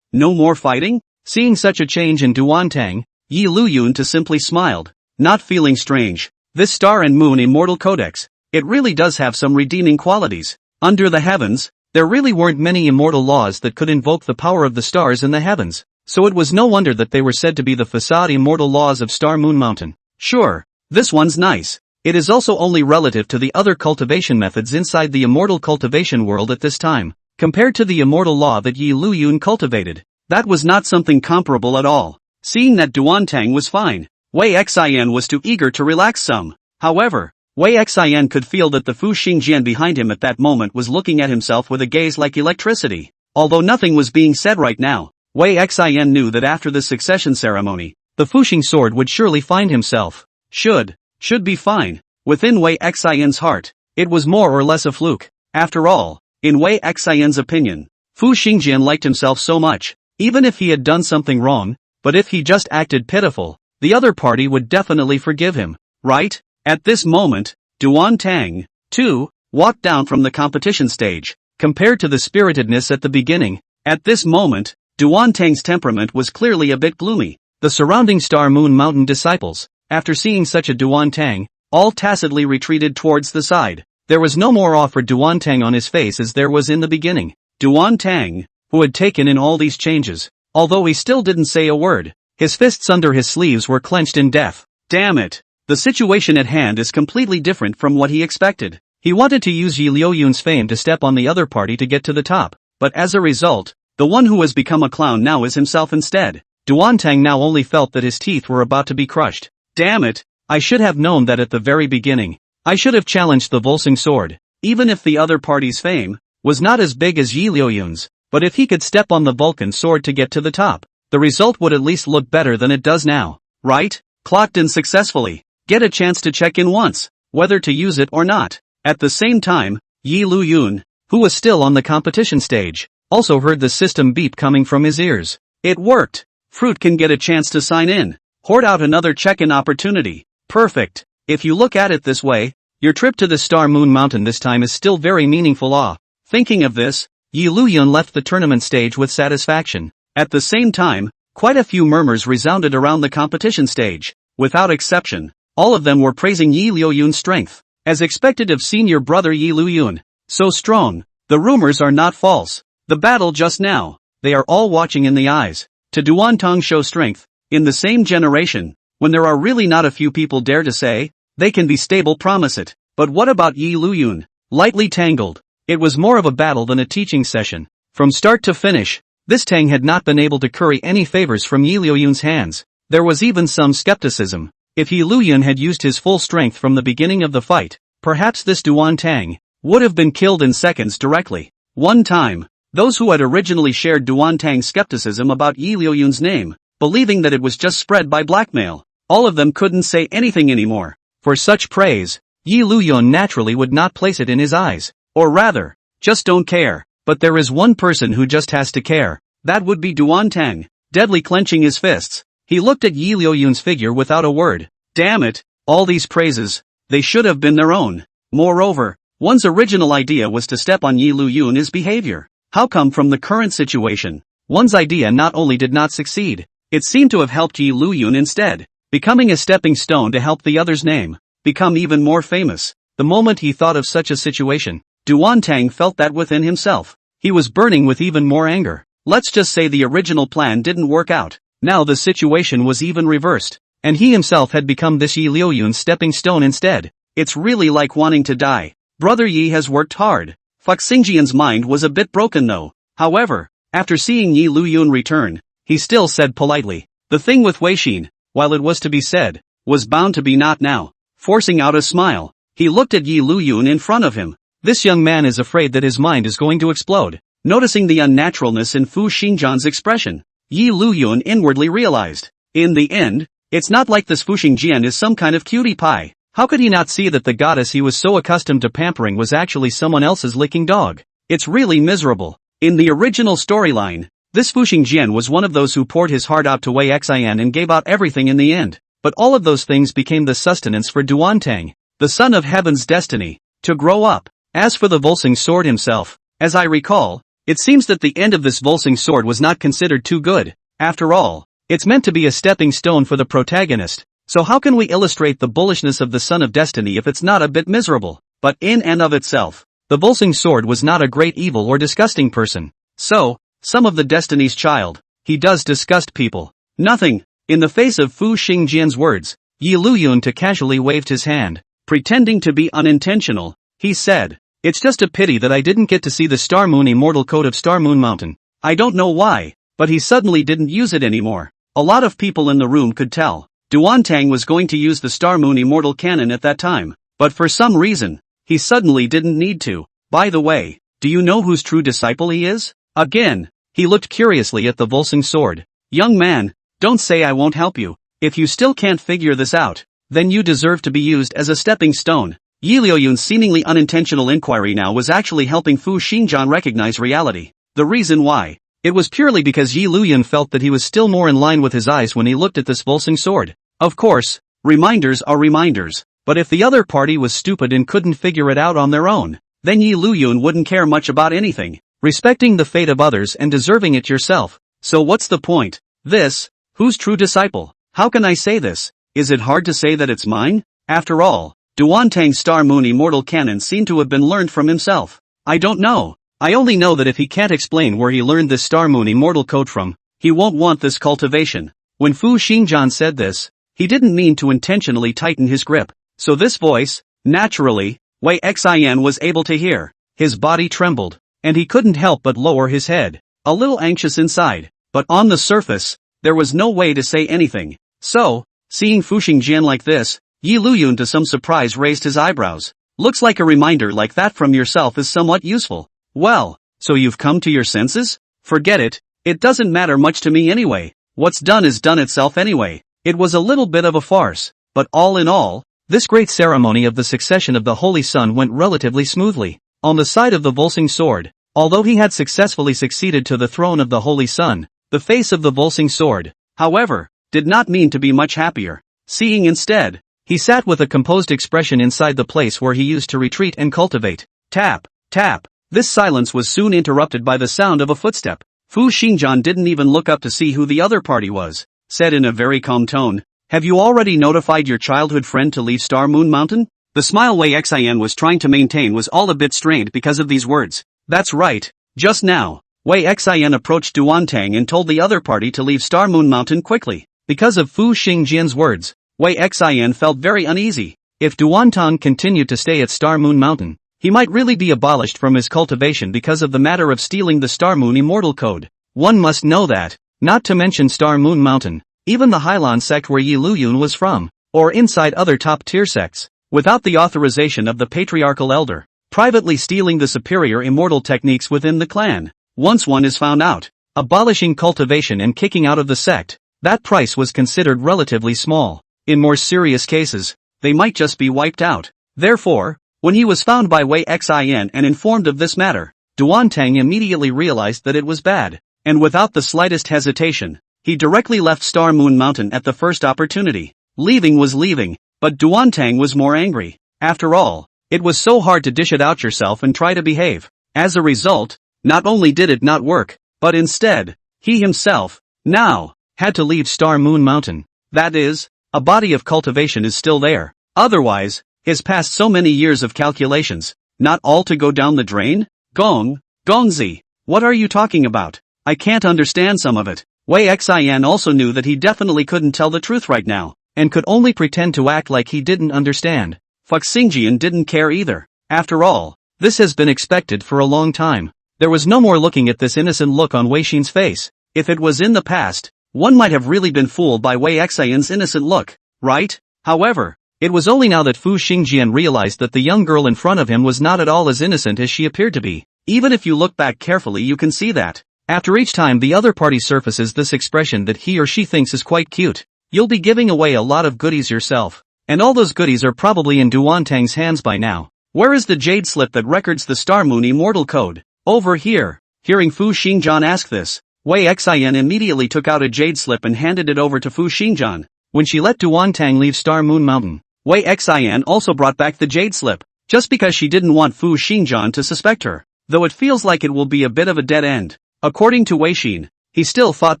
S1: No more fighting? Seeing such a change in Duantang, Liuyun simply smiled, not feeling strange. This Star and Moon Immortal Codex, it really does have some redeeming qualities. Under the heavens, there really weren't many immortal laws that could invoke the power of the stars in the heavens, so it was no wonder that they were said to be the facade immortal laws of Star Moon Mountain. Sure, this one's nice. It is also only relative to the other cultivation methods inside the immortal cultivation world at this time. Compared to the immortal law that Liuyun cultivated, that was not something comparable at all. Seeing that Duantang was fine, Wei Xian was too eager to relax some. However, Wei Xian could feel that the Fu Xingjian behind him at that moment was looking at himself with a gaze like electricity. Although nothing was being said right now, Wei Xian knew that after this succession ceremony, the Fuxing sword would surely find himself. Should be fine. Within Wei Xian's heart, it was more or less a fluke. After all, in Wei Xian's opinion, Fu Xingjian liked himself so much, even if he had done something wrong, but if he just acted pitiful, the other party would definitely forgive him, right? At this moment, Duantang, too, walked down from the competition stage. Compared to the spiritedness at the beginning, at this moment, Duantang's temperament was clearly a bit gloomy. The surrounding Star Moon Mountain disciples, after seeing such a Duantang, all tacitly retreated towards the side. There was no more awe for Duantang on his face as there was in the beginning. Duantang, who had taken in all these changes, although he still didn't say a word, his fists under his sleeves were clenched in death. Damn it! The situation at hand is completely different from what he expected. He wanted to use Liuyun's fame to step on the other party to get to the top, but as a result, the one who has become a clown now is himself instead. Duantang now only felt that his teeth were about to be crushed. Damn it! I should have known that at the very beginning. I should have challenged the Volsung sword, even if the other party's fame was not as big as Liuyun's, but if he could step on the Vulcan sword to get to the top, the result would at least look better than it does now, right? Clocked in successfully. Get a chance to check in once, whether to use it or not. At the same time, Liuyun, who was still on the competition stage, also heard the system beep coming from his ears. It worked. Fruit can get a chance to sign in. Hoard out another check-in opportunity. Perfect. If you look at it this way, your trip to the Star Moon Mountain this time is still very meaningful. Thinking of this, Liuyun left the tournament stage with satisfaction. At the same time, quite a few murmurs resounded around the competition stage. Without exception, all of them were praising Liuyun's strength. As expected of senior brother Liuyun. So strong. The rumors are not false. The battle just now, they are all watching in the eyes. To Duantang show strength, in the same generation, when there are really not a few people dare to say, they can be stable, promise it. But what about Liuyun? Lightly tangled. It was more of a battle than a teaching session. From start to finish, this Tang had not been able to curry any favors from Liuyun's hands. There was even some skepticism. If Liuyun had used his full strength from the beginning of the fight, perhaps this Duantang would have been killed in seconds directly. One time, those who had originally shared Duantang's skepticism about Liuyun's name, believing that it was just spread by blackmail, all of them couldn't say anything anymore. For such praise, Liuyun naturally would not place it in his eyes. Or rather, just don't care. But there is one person who just has to care. That would be Duantang. Deadly clenching his fists, he looked at Liuyun's figure without a word. Damn it, all these praises, they should have been their own. Moreover, one's original idea was to step on Liuyun's behavior. How come from the current situation, one's idea not only did not succeed, it seemed to have helped Liuyun instead, becoming a stepping stone to help the other's name become even more famous. The moment he thought of such a situation, Duantang felt that within himself. He was burning with even more anger. Let's just say the original plan didn't work out. Now the situation was even reversed, and he himself had become this Yi Liuyun's stepping stone instead. It's really like wanting to die. Brother Yi has worked hard. Feng Qianqin's mind was a bit broken though. However, after seeing Yi Liuyun return, he still said politely, the thing with Wei Xin, while it was to be said, was bound to be not now. Forcing out a smile, he looked at Yi Liuyun in front of him. This young man is afraid that his mind is going to explode. Noticing the unnaturalness in Fu Xingjian's expression, Yi Liuyun inwardly realized, in the end, it's not like this Fu Xingjian is some kind of cutie pie. How could he not see that the goddess he was so accustomed to pampering was actually someone else's licking dog? It's really miserable. In the original storyline, this Fu Xingjian was one of those who poured his heart out to Wei Xian and gave out everything in the end. But all of those things became the sustenance for Duantang, the son of heaven's destiny, to grow up. As for the Volsung sword himself, as I recall, it seems that the end of this Volsung sword was not considered too good. After all, it's meant to be a stepping stone for the protagonist, so how can we illustrate the bullishness of the son of destiny if it's not a bit miserable? But in and of itself, the Volsung sword was not a great evil or disgusting person. So, some of the destiny's child, he does disgust people. Nothing. In the face of Fu Xingjian's words, Yi Liuyun too casually waved his hand, pretending to be unintentional. He said, it's just a pity that I didn't get to see the Star Moon immortal code of Star Moon Mountain. I don't know why, but he suddenly didn't use it anymore. A lot of people in the room could tell. Duantang was going to use the Star Moon immortal canon at that time, but for some reason, he suddenly didn't need to. By the way, do you know whose true disciple he is? Again, he looked curiously at the Volsung sword. Young man, don't say I won't help you. If you still can't figure this out, then you deserve to be used as a stepping stone. Yi Liuyun's seemingly unintentional inquiry now was actually helping Fu Xingjian recognize reality. The reason why? It was purely because Yi Liuyun felt that he was still more in line with his eyes when he looked at this Volsung sword. Of course, reminders are reminders, but if the other party was stupid and couldn't figure it out on their own, then Yi Liuyun wouldn't care much about anything, respecting the fate of others and deserving it yourself. So what's the point? This, who's true disciple? How can I say this? Is it hard to say that it's mine? After all, Duantang's Star Moon immortal canon seemed to have been learned from himself. I don't know. I only know that if he can't explain where he learned this Star Moon immortal code from, he won't want this cultivation. When Fu Xingjian said this, he didn't mean to intentionally tighten his grip. So this voice, naturally, Wei Xian was able to hear. His body trembled, and he couldn't help but lower his head, a little anxious inside. But on the surface, there was no way to say anything. So, seeing Fu Xingjian like this, Yi Liuyun to some surprise raised his eyebrows. Looks like a reminder like that from yourself is somewhat useful. Well, so you've come to your senses? Forget it, it doesn't matter much to me anyway. What's done is done itself anyway. It was a little bit of a farce, but all in all, this great ceremony of the succession of the Holy Sun went relatively smoothly. On the side of the Volsung sword, although he had successfully succeeded to the throne of the Holy Sun, the face of the Volsung sword, however, did not mean to be much happier. Seeing instead, he sat with a composed expression inside the place where he used to retreat and cultivate. Tap, tap. This silence was soon interrupted by the sound of a footstep. Fu Xingjian didn't even look up to see who the other party was, said in a very calm tone, have you already notified your childhood friend to leave Star Moon Mountain? The smile Wei Xian was trying to maintain was all a bit strained because of these words. That's right, just now, Wei Xian approached Duantang and told the other party to leave Star Moon Mountain quickly. Because of Fu Xingjian's words, Wei Xian felt very uneasy. If Duantang continued to stay at Star Moon Mountain, he might really be abolished from his cultivation because of the matter of stealing the Star Moon immortal code. One must know that, not to mention Star Moon Mountain, even the Hyland Sect where Yi Liuyun was from, or inside other top-tier sects, without the authorization of the patriarchal elder, privately stealing the superior immortal techniques within the clan. Once one is found out, abolishing cultivation and kicking out of the sect, that price was considered relatively small. In more serious cases, they might just be wiped out. Therefore, when he was found by Wei Xian and informed of this matter, Duantang immediately realized that it was bad, and without the slightest hesitation, he directly left Star Moon Mountain at the first opportunity. Leaving was leaving, but Duantang was more angry. After all, it was so hard to dish it out yourself and try to behave. As a result, not only did it not work, but instead, he himself, now, had to leave Star Moon Mountain. That is, a body of cultivation is still there. Otherwise, His past so many years of calculations, not all to go down the drain? Gongzi, what are you talking about? I can't understand some of it. Wei Xian also knew that he definitely couldn't tell the truth right now, and could only pretend to act like he didn't understand. Feng Qianqin didn't care either. After all, this has been expected for a long time. There was no more looking at this innocent look on Wei Xin's face. If it was in the past, one might have really been fooled by Wei Xian's innocent look, right? However, it was only now that Fu Xingjian realized that the young girl in front of him was not at all as innocent as she appeared to be. Even if you look back carefully, you can see that. After each time the other party surfaces this expression that he or she thinks is quite cute, you'll be giving away a lot of goodies yourself. And all those goodies are probably in Duantang's hands by now. Where is the jade slip that records the Star Moon immortal code? Over here. Hearing Fu Xingjian ask this, Wei Xian immediately took out a jade slip and handed it over to Fu Xingjian. When she let Duantang leave Star Moon Mountain, Wei Xian also brought back the jade slip, just because she didn't want Fu Xingjian to suspect her. Though it feels like it will be a bit of a dead end. According to Wei Xin, he still thought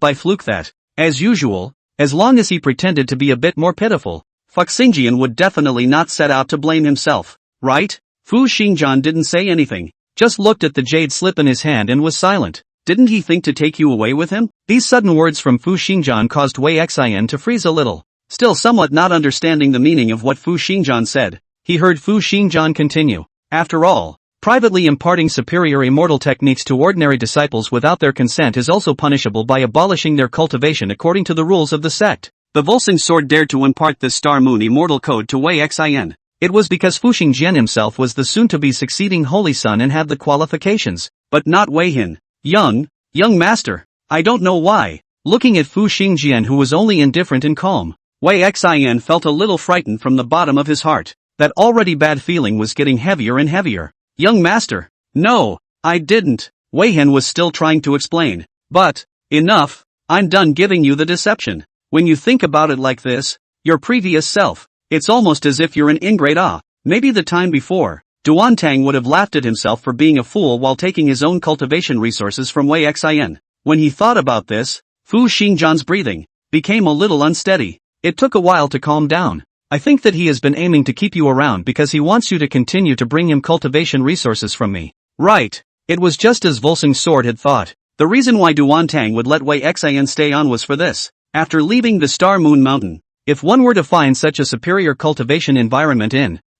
S1: by fluke that, as usual, as long as he pretended to be a bit more pitiful, Feng Qianqin would definitely not set out to blame himself, right? Fu Xingjian didn't say anything, just looked at the jade slip in his hand and was silent. Didn't he think to take you away with him? These sudden words from Fu Xingjian caused Wei Xian to freeze a little. Still somewhat not understanding the meaning of what Fu Xingjian said, he heard Fu Xingjian continue. After all, privately imparting superior immortal techniques to ordinary disciples without their consent is also punishable by abolishing their cultivation according to the rules of the sect. The Volsung sword dared to impart this Star Moon immortal code to Wei Xian. It was because Fu Xingjian himself was the soon-to-be succeeding Holy Son and had the qualifications, but not Wei Hin. Young master. I don't know why. Looking at Fu Xingjian, who was only indifferent and calm, Wei Xian felt a little frightened from the bottom of his heart. That already bad feeling was getting heavier and heavier. Young master. No, I didn't. Wei Hin was still trying to explain. But, enough, I'm done giving you the deception. When you think about it like this, your previous self, it's almost as if you're an ingrate. Maybe the time before, Duantang would have laughed at himself for being a fool while taking his own cultivation resources from Wei Xian. When he thought about this, Fu Xingjian's breathing became a little unsteady. It took a while to calm down. I think that he has been aiming to keep you around because he wants you to continue to bring him cultivation resources from me. Right. It was just as Volsung's sword had thought. The reason why Duantang would let Wei Xian stay on was for this. After leaving the Star Moon Mountain, if one were to find such a superior cultivation environment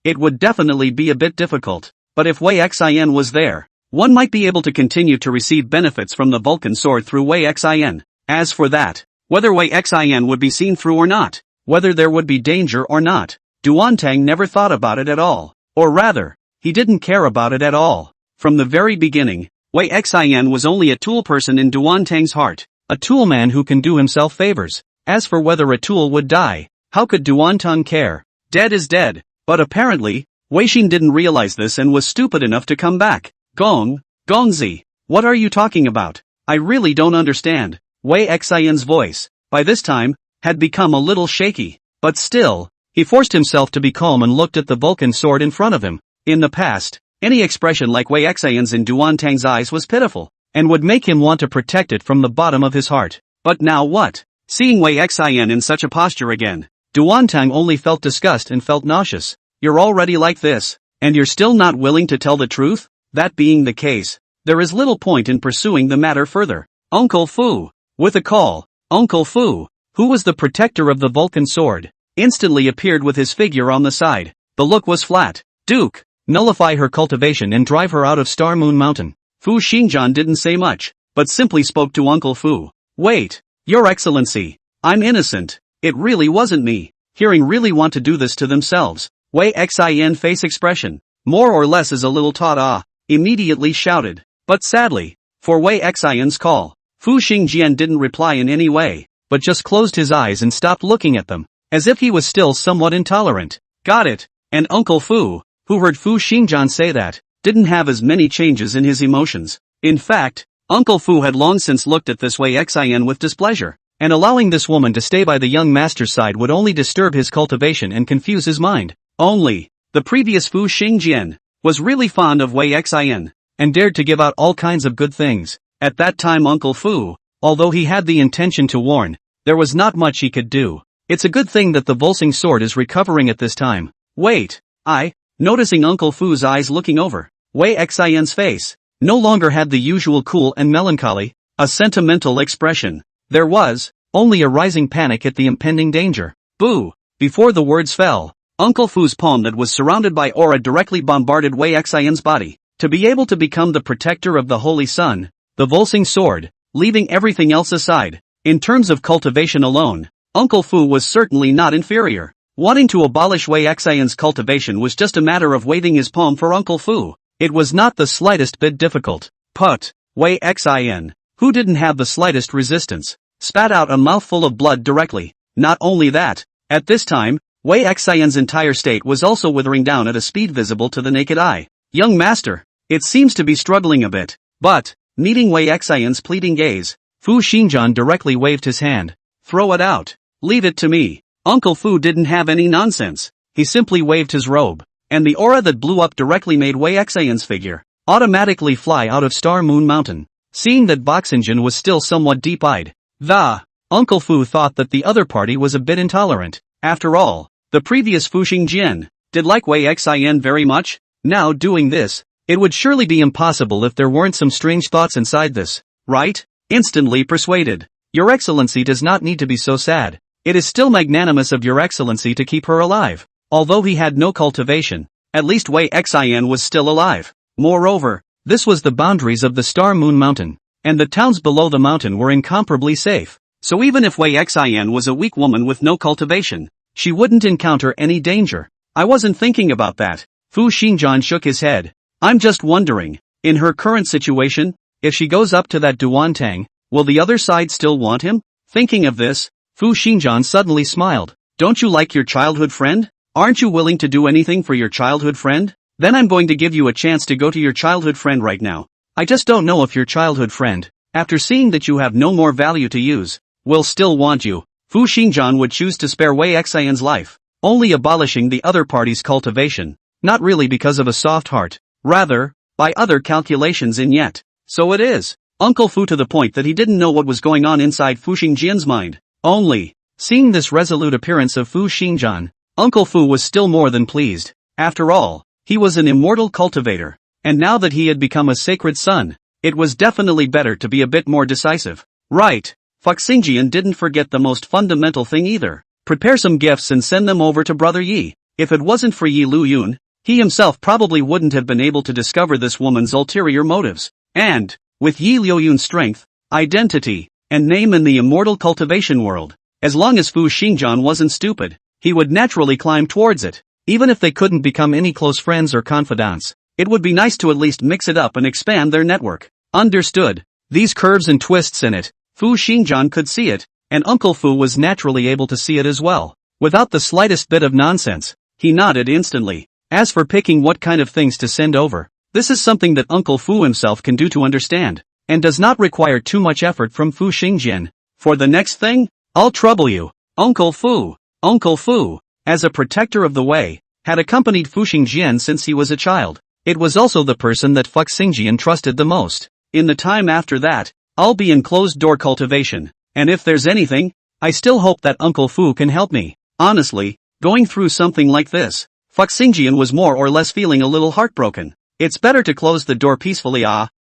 S1: it would definitely be a bit difficult. But if Wei Xian was there, one might be able to continue to receive benefits from the Vulcan sword through Wei Xian. As for that, whether Wei Xian would be seen through or not, whether there would be danger or not, Duantang never thought about it at all. Or rather, he didn't care about it at all. From the very beginning, Wei Xian was only a tool person in Duantang's heart, a tool man who can do himself favors. As for whether a tool would die, how could Duantang care? Dead is dead. But apparently, Wei Xin didn't realize this and was stupid enough to come back. Gongzi, what are you talking about? I really don't understand. Wei Xian's voice, by this time, had become a little shaky, but still, he forced himself to be calm and looked at the Vulcan sword in front of him. In the past, any expression like Wei Xian's in Duantang's eyes was pitiful, and would make him want to protect it from the bottom of his heart. But now what? Seeing Wei Xian in such a posture again, Duantang only felt disgust and felt nauseous. You're already like this, and you're still not willing to tell the truth? That being the case, there is little point in pursuing the matter further. Uncle Fu, with a call, Uncle Fu, who was the protector of the Vulcan sword, instantly appeared with his figure on the side. The look was flat. Duke, nullify her cultivation and drive her out of Star Moon Mountain. Fu Xingjian didn't say much, but simply spoke to Uncle Fu. Wait, Your Excellency, I'm innocent. It really wasn't me. Hearing really want to do this to themselves. Wei Xian face expression, more or less as a little taut immediately shouted. But sadly, for Wei Xian's call, Fu Xingjian didn't reply in any way, but just closed his eyes and stopped looking at them, as if he was still somewhat intolerant. Got it. And Uncle Fu, who heard Fu Xingjian say that, didn't have as many changes in his emotions. In fact, Uncle Fu had long since looked at this Wei Xian with displeasure, and allowing this woman to stay by the young master's side would only disturb his cultivation and confuse his mind. Only, the previous Fu Xingjian was really fond of Wei Xian, and dared to give out all kinds of good things. At that time Uncle Fu, although he had the intention to warn, there was not much he could do. It's a good thing that the Volsung sword is recovering at this time. Wait, Noticing Uncle Fu's eyes looking over Wei Xian's face, no longer had the usual cool and melancholy, a sentimental expression. There was only a rising panic at the impending danger. Boo! Before the words fell, Uncle Fu's palm that was surrounded by aura directly bombarded Wei Xian's body. To be able to become the protector of the Holy Sun, the Volsing sword, leaving everything else aside. In terms of cultivation alone, Uncle Fu was certainly not inferior. Wanting to abolish Wei Xian's cultivation was just a matter of waving his palm for Uncle Fu. It was not the slightest bit difficult. But Wei Xian, who didn't have the slightest resistance, spat out a mouthful of blood directly. Not only that, at this time, Wei Xian's entire state was also withering down at a speed visible to the naked eye. Young master, it seems to be struggling a bit. But, meeting Wei Xian's pleading gaze, Fu Xingjian directly waved his hand. Throw it out. Leave it to me. Uncle Fu didn't have any nonsense. He simply waved his robe, and the aura that blew up directly made Wei Xian's figure automatically fly out of Star Moon Mountain. Seeing that Boxingen was still somewhat deep-eyed, Uncle Fu thought that the other party was a bit intolerant. After all, the previous Fu Xingjian did like Wei Xian very much. Now doing this, it would surely be impossible if there weren't some strange thoughts inside this, right? Instantly persuaded. Your Excellency does not need to be so sad. It is still magnanimous of Your Excellency to keep her alive. Although he had no cultivation, at least Wei Xian was still alive. Moreover, this was the boundaries of the Star Moon Mountain, and the towns below the mountain were incomparably safe. So even if Wei Xian was a weak woman with no cultivation, she wouldn't encounter any danger. I wasn't thinking about that. Fu Xingjian shook his head. I'm just wondering, in her current situation, if she goes up to that Duantang, will the other side still want him? Thinking of this, Fu Xingjian suddenly smiled. Don't you like your childhood friend? Aren't you willing to do anything for your childhood friend? Then I'm going to give you a chance to go to your childhood friend right now. I just don't know if your childhood friend, after seeing that you have no more value to use, will still want you. Fu Xingjian would choose to spare Wei Xian's life, only abolishing the other party's cultivation. Not really because of a soft heart, rather, by other calculations in yet. So it is. Uncle Fu to the point that he didn't know what was going on inside Fu Xingjian's mind. Only, seeing this resolute appearance of Fu Xingjian, Uncle Fu was still more than pleased. After all, he was an immortal cultivator, and now that he had become a sacred son, it was definitely better to be a bit more decisive. Right, Fu Xingjian didn't forget the most fundamental thing either. Prepare some gifts and send them over to Brother Yi. If it wasn't for Yi Liuyun, he himself probably wouldn't have been able to discover this woman's ulterior motives. And, with Yi Liuyun's strength, identity, and name in the immortal cultivation world, as long as Fu Xingjian wasn't stupid, he would naturally climb towards it. Even if they couldn't become any close friends or confidants, it would be nice to at least mix it up and expand their network. Understood. These curves and twists in it, Fu Xingjian could see it, and Uncle Fu was naturally able to see it as well. Without the slightest bit of nonsense, he nodded instantly. As for picking what kind of things to send over, this is something that Uncle Fu himself can do to understand, and does not require too much effort from Fu Xingjian. For the next thing, I'll trouble you. Uncle Fu, as a protector of the Wei, had accompanied Fu Xingjian since he was a child. It was also the person that Fu Xingjian trusted the most. In the time after that, I'll be in closed-door cultivation, and if there's anything, I still hope that Uncle Fu can help me. Honestly, going through something like this, Fu Xingjian was more or less feeling a little heartbroken. It's better to close the door peacefully,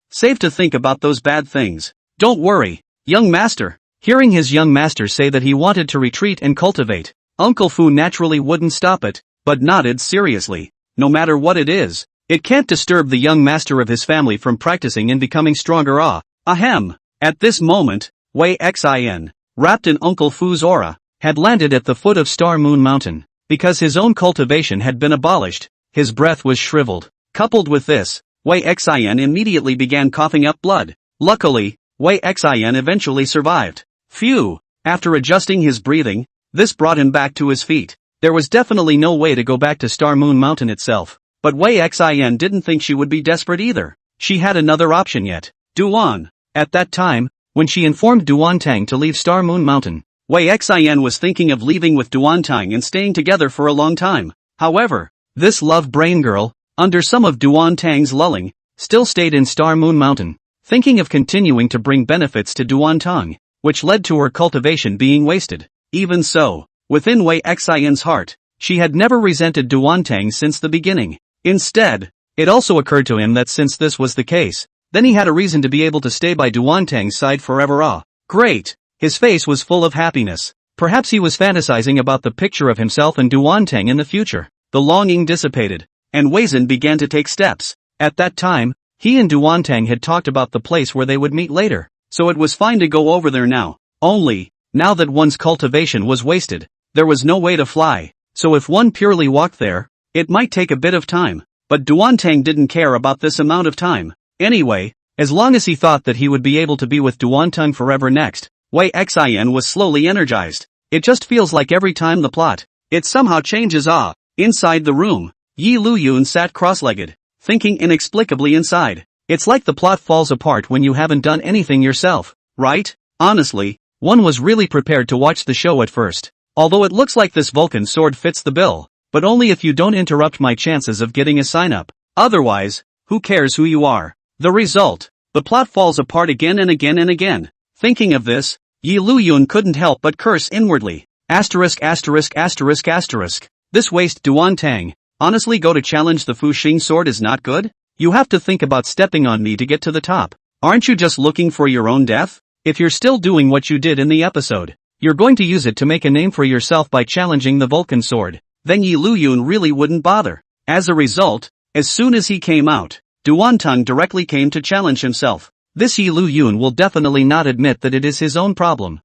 S1: save to think about those bad things. Don't worry, young master. Hearing his young master say that he wanted to retreat and cultivate, Uncle Fu naturally wouldn't stop it, but nodded seriously. No matter what it is, it can't disturb the young master of his family from practicing and becoming stronger. Ahem. At this moment, Wei Xian, wrapped in Uncle Fu's aura, had landed at the foot of Star Moon Mountain. Because his own cultivation had been abolished, his breath was shriveled. Coupled with this, Wei Xian immediately began coughing up blood. Luckily, Wei Xian eventually survived. Phew! After adjusting his breathing, this brought him back to his feet. There was definitely no way to go back to Star Moon Mountain itself. But Wei Xian didn't think she would be desperate either. She had another option yet. Duan. At that time, when she informed Duantang to leave Star Moon Mountain, Wei Xian was thinking of leaving with Duantang and staying together for a long time. However, this love brain girl, under some of Duantang's lulling, still stayed in Star Moon Mountain, thinking of continuing to bring benefits to Duantang, which led to her cultivation being wasted. Even so, within Wei Xian's heart, She had never resented Duantang since the beginning. Instead, it also occurred to him that since this was the case, then he had a reason to be able to stay by Duantang's side forever. Ah, great! His face was full of happiness. Perhaps he was fantasizing about the picture of himself and Duantang in the future. The longing dissipated, and Weizhen began to take steps. At that time, he and Duantang had talked about the place where they would meet later, so it was fine to go over there now. Only, now that one's cultivation was wasted, there was no way to fly, so if one purely walked there, it might take a bit of time. But Duantang didn't care about this amount of time. Anyway, as long as he thought that he would be able to be with Duantang forever next, Wei Xian was slowly energized. It just feels like every time the plot, it somehow changes. Ah, inside the room, Liuyun sat cross-legged, thinking inexplicably inside. It's like the plot falls apart when you haven't done anything yourself, right? Honestly, one was really prepared to watch the show at first. Although it looks like this Vulcan sword fits the bill, but only if you don't interrupt my chances of getting a sign-up. Otherwise, who cares who you are? The result, the plot falls apart again and again and again. Thinking of this, Liuyun couldn't help but curse inwardly. Asterisk asterisk asterisk asterisk. This waste Duantang. Honestly, go to challenge the Fuxing sword is not good? You have to think about stepping on me to get to the top. Aren't you just looking for your own death? If you're still doing what you did in the episode, you're going to use it to make a name for yourself by challenging the Vulcan sword, then Liuyun really wouldn't bother. As a result, as soon as he came out, Duantang directly came to challenge himself. This Liuyun will definitely not admit that it is his own problem.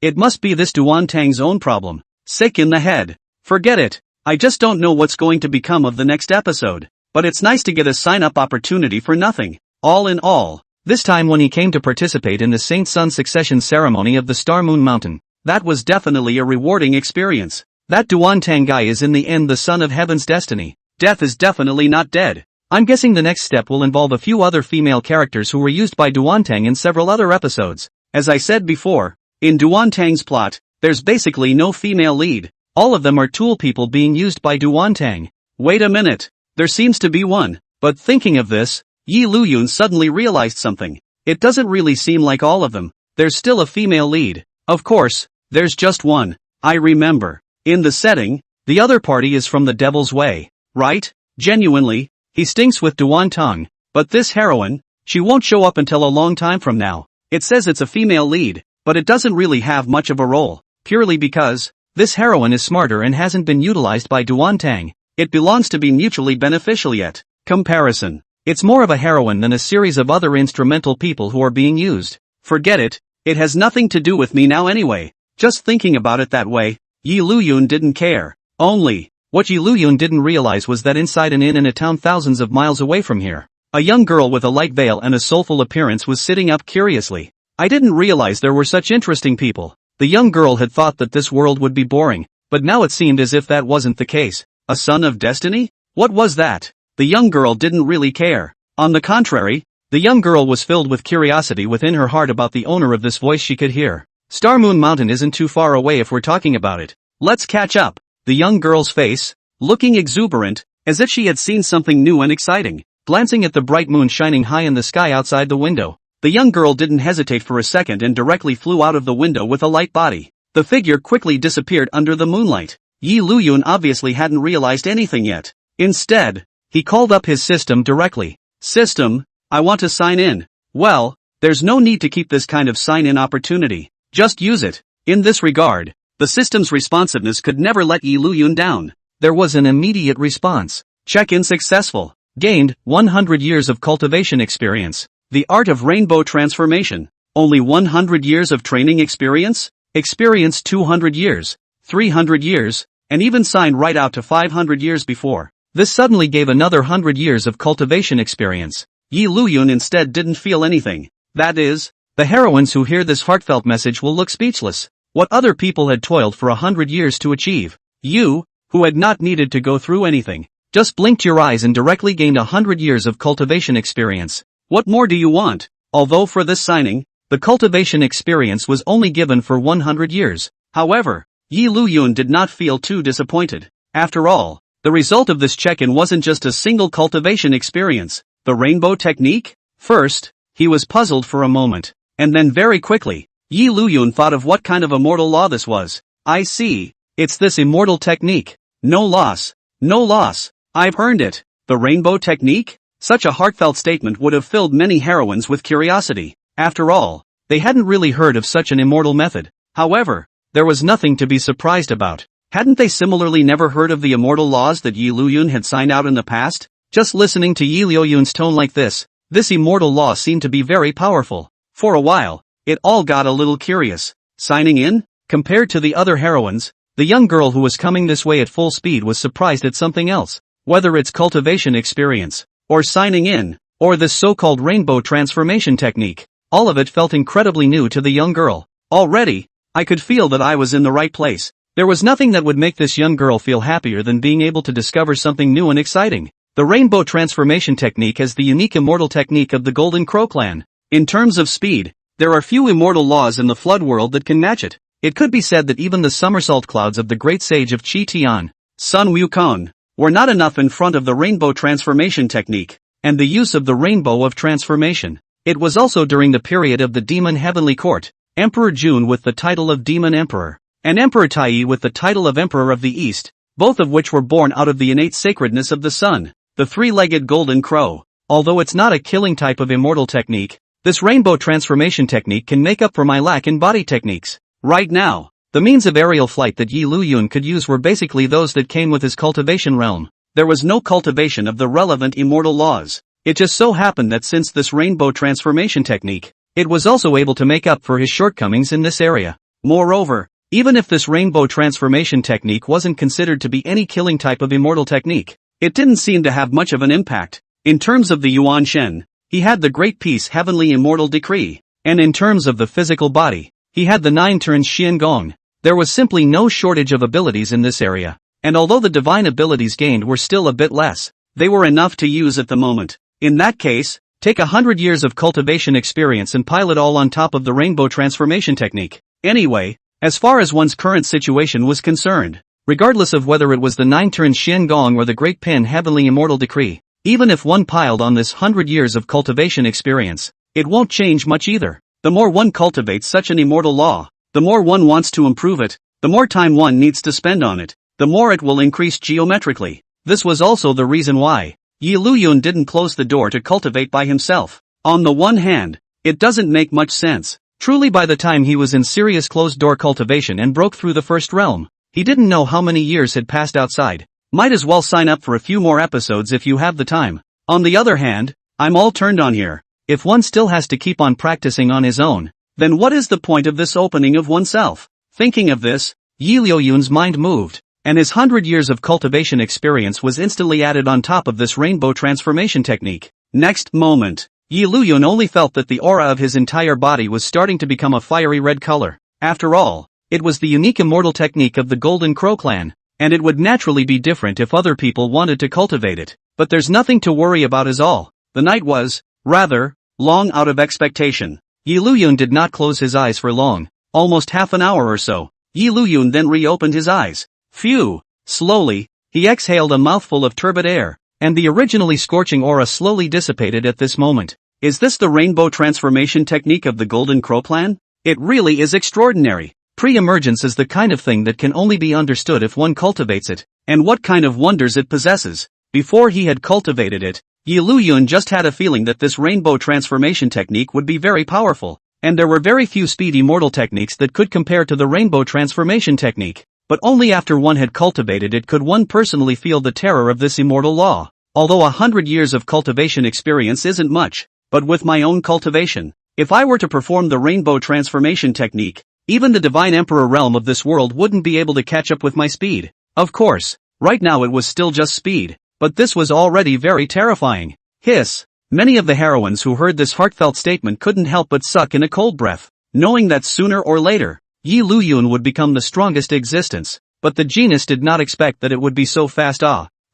S1: It must be this Duantang's own problem. Sick in the head. Forget it. I just don't know what's going to become of the next episode. But it's nice to get a sign-up opportunity for nothing. All in all, this time when he came to participate in the Saint Sun succession ceremony of the Star Moon Mountain, that was definitely a rewarding experience. That Duantang guy is in the end the son of heaven's destiny. Death is definitely not dead. I'm guessing the next step will involve a few other female characters who were used by Duantang in several other episodes. As I said before, in Duantang's plot, there's basically no female lead. All of them are tool people being used by Duantang. Wait a minute. There seems to be one. But thinking of this, Liuyun suddenly realized something. It doesn't really seem like all of them. There's still a female lead. Of course, there's just one. I remember. In the setting, the other party is from the Devil's Way, right? Genuinely, he stinks with Duantang. But this heroine, she won't show up until a long time from now. It says it's a female lead, but it doesn't really have much of a role, purely because this heroine is smarter and hasn't been utilized by Duantang. It belongs to be mutually beneficial yet. Comparison. It's more of a heroine than a series of other instrumental people who are being used. Forget it. It has nothing to do with me now anyway. Just thinking about it that way, Liuyun didn't care. Only, what Liuyun didn't realize was that inside an inn in a town thousands of miles away from here, a young girl with a light veil and a soulful appearance was sitting up curiously. I didn't realize there were such interesting people. The young girl had thought that this world would be boring, but now it seemed as if that wasn't the case. A son of destiny? What was that? The young girl didn't really care. On the contrary, the young girl was filled with curiosity within her heart about the owner of this voice she could hear. Star Moon Mountain isn't too far away if we're talking about it. Let's catch up. The young girl's face, looking exuberant, as if she had seen something new and exciting. Glancing at the bright moon shining high in the sky outside the window, the young girl didn't hesitate for a second and directly flew out of the window with a light body. The figure quickly disappeared under the moonlight. Liuyun obviously hadn't realized anything yet. Instead, he called up his system directly. System, I want to sign in. Well, there's no need to keep this kind of sign-in opportunity. Just use it. In this regard, the system's responsiveness could never let Liuyun down. There was an immediate response. Check-in successful. Gained 100 years of cultivation experience. The art of rainbow transformation. Only 100 years of training experience? Experience 200 years, 300 years, and even signed right out to 500 years before. This suddenly gave another 100 years of cultivation experience. Liuyun instead didn't feel anything. That is, the heroines who hear this heartfelt message will look speechless. What other people had toiled for 100 years to achieve. You, who had not needed to go through anything, just blinked your eyes and directly gained 100 years of cultivation experience. What more do you want? Although for this signing, the cultivation experience was only given for 100 years. However, Liuyun did not feel too disappointed. After all, the result of this check-in wasn't just a single cultivation experience. The rainbow technique? First, he was puzzled for a moment, and then very quickly, Liuyun thought of what kind of immortal law this was. I see. It's this immortal technique. No loss. No loss. I've earned it. The rainbow technique? Such a heartfelt statement would have filled many heroines with curiosity. After all, they hadn't really heard of such an immortal method. However, there was nothing to be surprised about. Hadn't they similarly never heard of the immortal laws that Yi Liuyun had signed out in the past? Just listening to Yi Liuyun's tone like this immortal law seemed to be very powerful. For a while, it all got a little curious. Signing in? Compared to the other heroines, the young girl who was coming this way at full speed was surprised at something else. Whether it's cultivation experience, or signing in, or this so-called rainbow transformation technique, all of it felt incredibly new to the young girl. Already, I could feel that I was in the right place. There was nothing that would make this young girl feel happier than being able to discover something new and exciting. The rainbow transformation technique is the unique immortal technique of the Golden Crow clan. In terms of speed, there are few immortal laws in the flood world that can match it. It could be said that even the somersault clouds of the great sage of Tian, Sun Wukong, were not enough in front of the rainbow transformation technique, and the use of the rainbow of transformation. It was also during the period of the Demon Heavenly Court, Emperor Jun with the title of Demon Emperor, and Emperor Tai with the title of Emperor of the East, both of which were born out of the innate sacredness of the sun, the three-legged golden crow. Although it's not a killing type of immortal technique, this rainbow transformation technique can make up for my lack in body techniques. Right now, the means of aerial flight that Yi Liuyun could use were basically those that came with his cultivation realm. There was no cultivation of the relevant immortal laws. It just so happened that since this rainbow transformation technique, it was also able to make up for his shortcomings in this area. Moreover, even if this rainbow transformation technique wasn't considered to be any killing type of immortal technique, it didn't seem to have much of an impact. In terms of the Yuan Shen, he had the Great Peace Heavenly Immortal Decree, and in terms of the physical body, he had the 9 turns Xian Gong. There was simply no shortage of abilities in this area, and although the divine abilities gained were still a bit less, they were enough to use at the moment. In that case, take 100 years of cultivation experience and pile it all on top of the rainbow transformation technique. Anyway, as far as one's current situation was concerned, regardless of whether it was the 9 turns Xian Gong or the Great Pin Heavenly Immortal Decree, even if one piled on this 100 years of cultivation experience, it won't change much either. The more one cultivates such an immortal law, the more one wants to improve it, the more time one needs to spend on it, the more it will increase geometrically. This was also the reason why Yi Liuyun didn't close the door to cultivate by himself. On the one hand, it doesn't make much sense. Truly, by the time he was in serious closed-door cultivation and broke through the first realm, he didn't know how many years had passed outside. Might as well sign up for a few more episodes if you have the time. On the other hand, I'm all turned on here. If one still has to keep on practicing on his own, then what is the point of this opening of oneself? Thinking of this, Yi Liuyun's mind moved, and his 100 years of cultivation experience was instantly added on top of this rainbow transformation technique. Next moment, Yi Liuyun only felt that the aura of his entire body was starting to become a fiery red color. After all, it was the unique immortal technique of the Golden Crow clan, and it would naturally be different if other people wanted to cultivate it. But there's nothing to worry about is all. The night was, rather, long out of expectation. Yi Liuyun did not close his eyes for long, almost half an hour or so. Yi Liuyun then reopened his eyes. Phew! Slowly, he exhaled a mouthful of turbid air, and the originally scorching aura slowly dissipated at this moment. Is this the rainbow transformation technique of the Golden Crow clan? It really is extraordinary. Pre-emergence is the kind of thing that can only be understood if one cultivates it, and what kind of wonders it possesses. Before he had cultivated it, Yi Liuyun just had a feeling that this rainbow transformation technique would be very powerful, and there were very few speed immortal techniques that could compare to the rainbow transformation technique. But only after one had cultivated it could one personally feel the terror of this immortal law. Although 100 years of cultivation experience isn't much, but with my own cultivation, if I were to perform the rainbow transformation technique, even the divine emperor realm of this world wouldn't be able to catch up with my speed. Of course, right now it was still just speed, but this was already very terrifying. Hiss! Many of the heroines who heard this heartfelt statement couldn't help but suck in a cold breath, knowing that sooner or later, Yi Liuyun would become the strongest existence, but the genius did not expect that it would be so fast.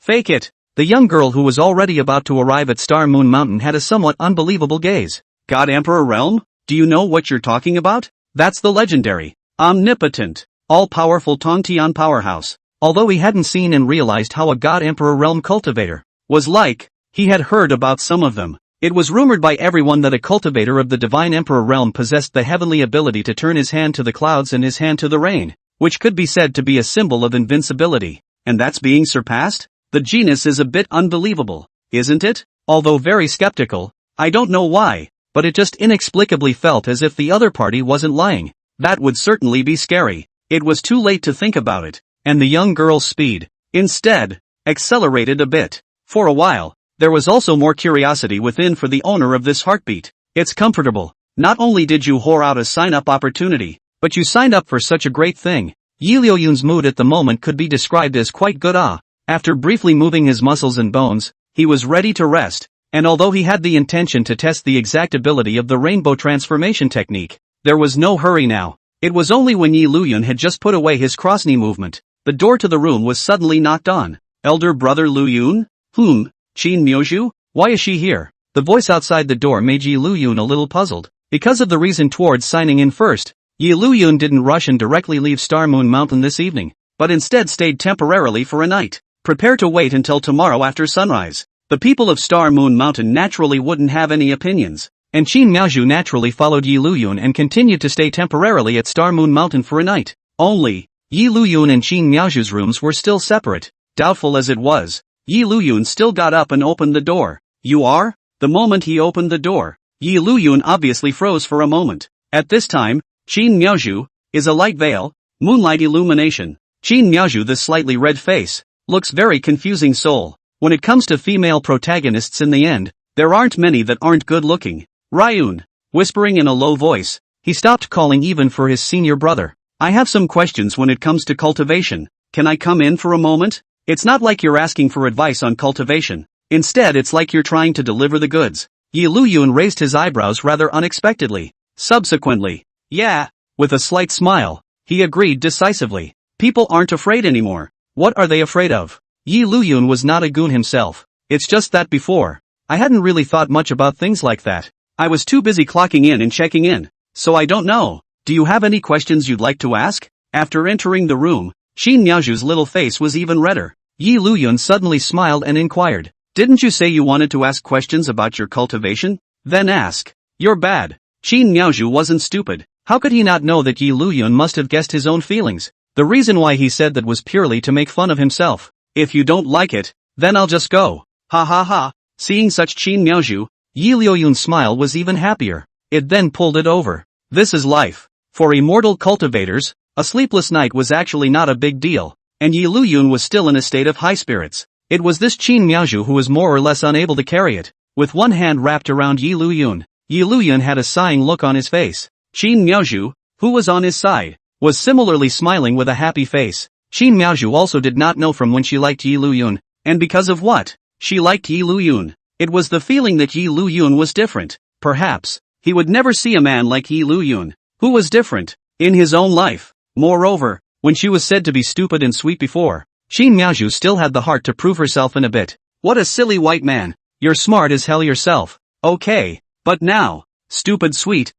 S1: Fake it! The young girl who was already about to arrive at Star Moon Mountain had a somewhat unbelievable gaze. God Emperor Realm? Do you know what you're talking about? That's the legendary, omnipotent, all-powerful Tian powerhouse. Although he hadn't seen and realized how a God Emperor Realm cultivator was like, he had heard about some of them. It was rumored by everyone that a cultivator of the Divine Emperor Realm possessed the heavenly ability to turn his hand to the clouds and his hand to the rain. which could be said to be a symbol of invincibility. And that's being surpassed? The genius is a bit unbelievable, isn't it? Although very skeptical, I don't know why, but it just inexplicably felt as if the other party wasn't lying. That would certainly be scary. It was too late to think about it, and the young girl's speed, instead, accelerated a bit. For a while, there was also more curiosity within for the owner of this heartbeat. It's comfortable. Not only did you whore out a sign-up opportunity, but you signed up for such a great thing. Liuyun's mood at the moment could be described as quite good. After briefly moving his muscles and bones, he was ready to rest, and although he had the intention to test the exact ability of the rainbow transformation technique, there was no hurry now. It was only when Liuyun had just put away his cross-knee movement, the door to the room was suddenly knocked on. Elder brother Liuyun? Qin Miaozhu? Why is she here? The voice outside the door made Liuyun a little puzzled. Because of the reason towards signing in first, Liuyun didn't rush and directly leave Star Moon Mountain this evening, but instead stayed temporarily for a night. Prepare to wait until tomorrow after sunrise. The people of Star Moon Mountain naturally wouldn't have any opinions, and Qin Miaozhu naturally followed Liuyun and continued to stay temporarily at Star Moon Mountain for a night. Only, Liuyun and Qin Miaozhu's rooms were still separate. Doubtful as it was, Liuyun still got up and opened the door. You are? The moment he opened the door, Liuyun obviously froze for a moment. At this time, Qin Miaozhu is a light veil, moonlight illumination. Qin Miaozhu, the slightly red face, looks very confusing soul. When it comes to female protagonists in the end, there aren't many that aren't good looking. Liuyun, whispering in a low voice, he stopped calling even for his senior brother. I have some questions when it comes to cultivation. Can I come in for a moment? It's not like you're asking for advice on cultivation. Instead, it's like you're trying to deliver the goods. Liuyun raised his eyebrows rather unexpectedly. Subsequently, yeah, with a slight smile, he agreed decisively. People aren't afraid anymore. What are they afraid of? Liuyun was not a goon himself. It's just that before, I hadn't really thought much about things like that. I was too busy clocking in and checking in, so I don't know. Do you have any questions you'd like to ask? After entering the room, Qin Miaozhu's little face was even redder. Liuyun suddenly smiled and inquired, didn't you say you wanted to ask questions about your cultivation? Then ask. You're bad. Qin Miaozhu wasn't stupid. How could he not know that Liuyun must have guessed his own feelings? The reason why he said that was purely to make fun of himself. If you don't like it, then I'll just go. Ha ha ha. Seeing such Qin Miaozhu, Liuyun's smile was even happier. It then pulled it over. This is life. For immortal cultivators, a sleepless night was actually not a big deal, and Liuyun was still in a state of high spirits. It was this Qin Miaozhu who was more or less unable to carry it. With one hand wrapped around Liuyun, Liuyun had a sighing look on his face. Qin Miaozhu, who was on his side, was similarly smiling with a happy face. Qin Miaozhu also did not know from when she liked Liuyun, and because of what she liked Liuyun. It was the feeling that Liuyun was different. Perhaps he would never see a man like Liuyun, who was different, in his own life. Moreover, when she was said to be stupid and sweet before, Qin Miaozhu still had the heart to prove herself in a bit. What a silly white man. You're smart as hell yourself. Okay, but now, stupid sweet,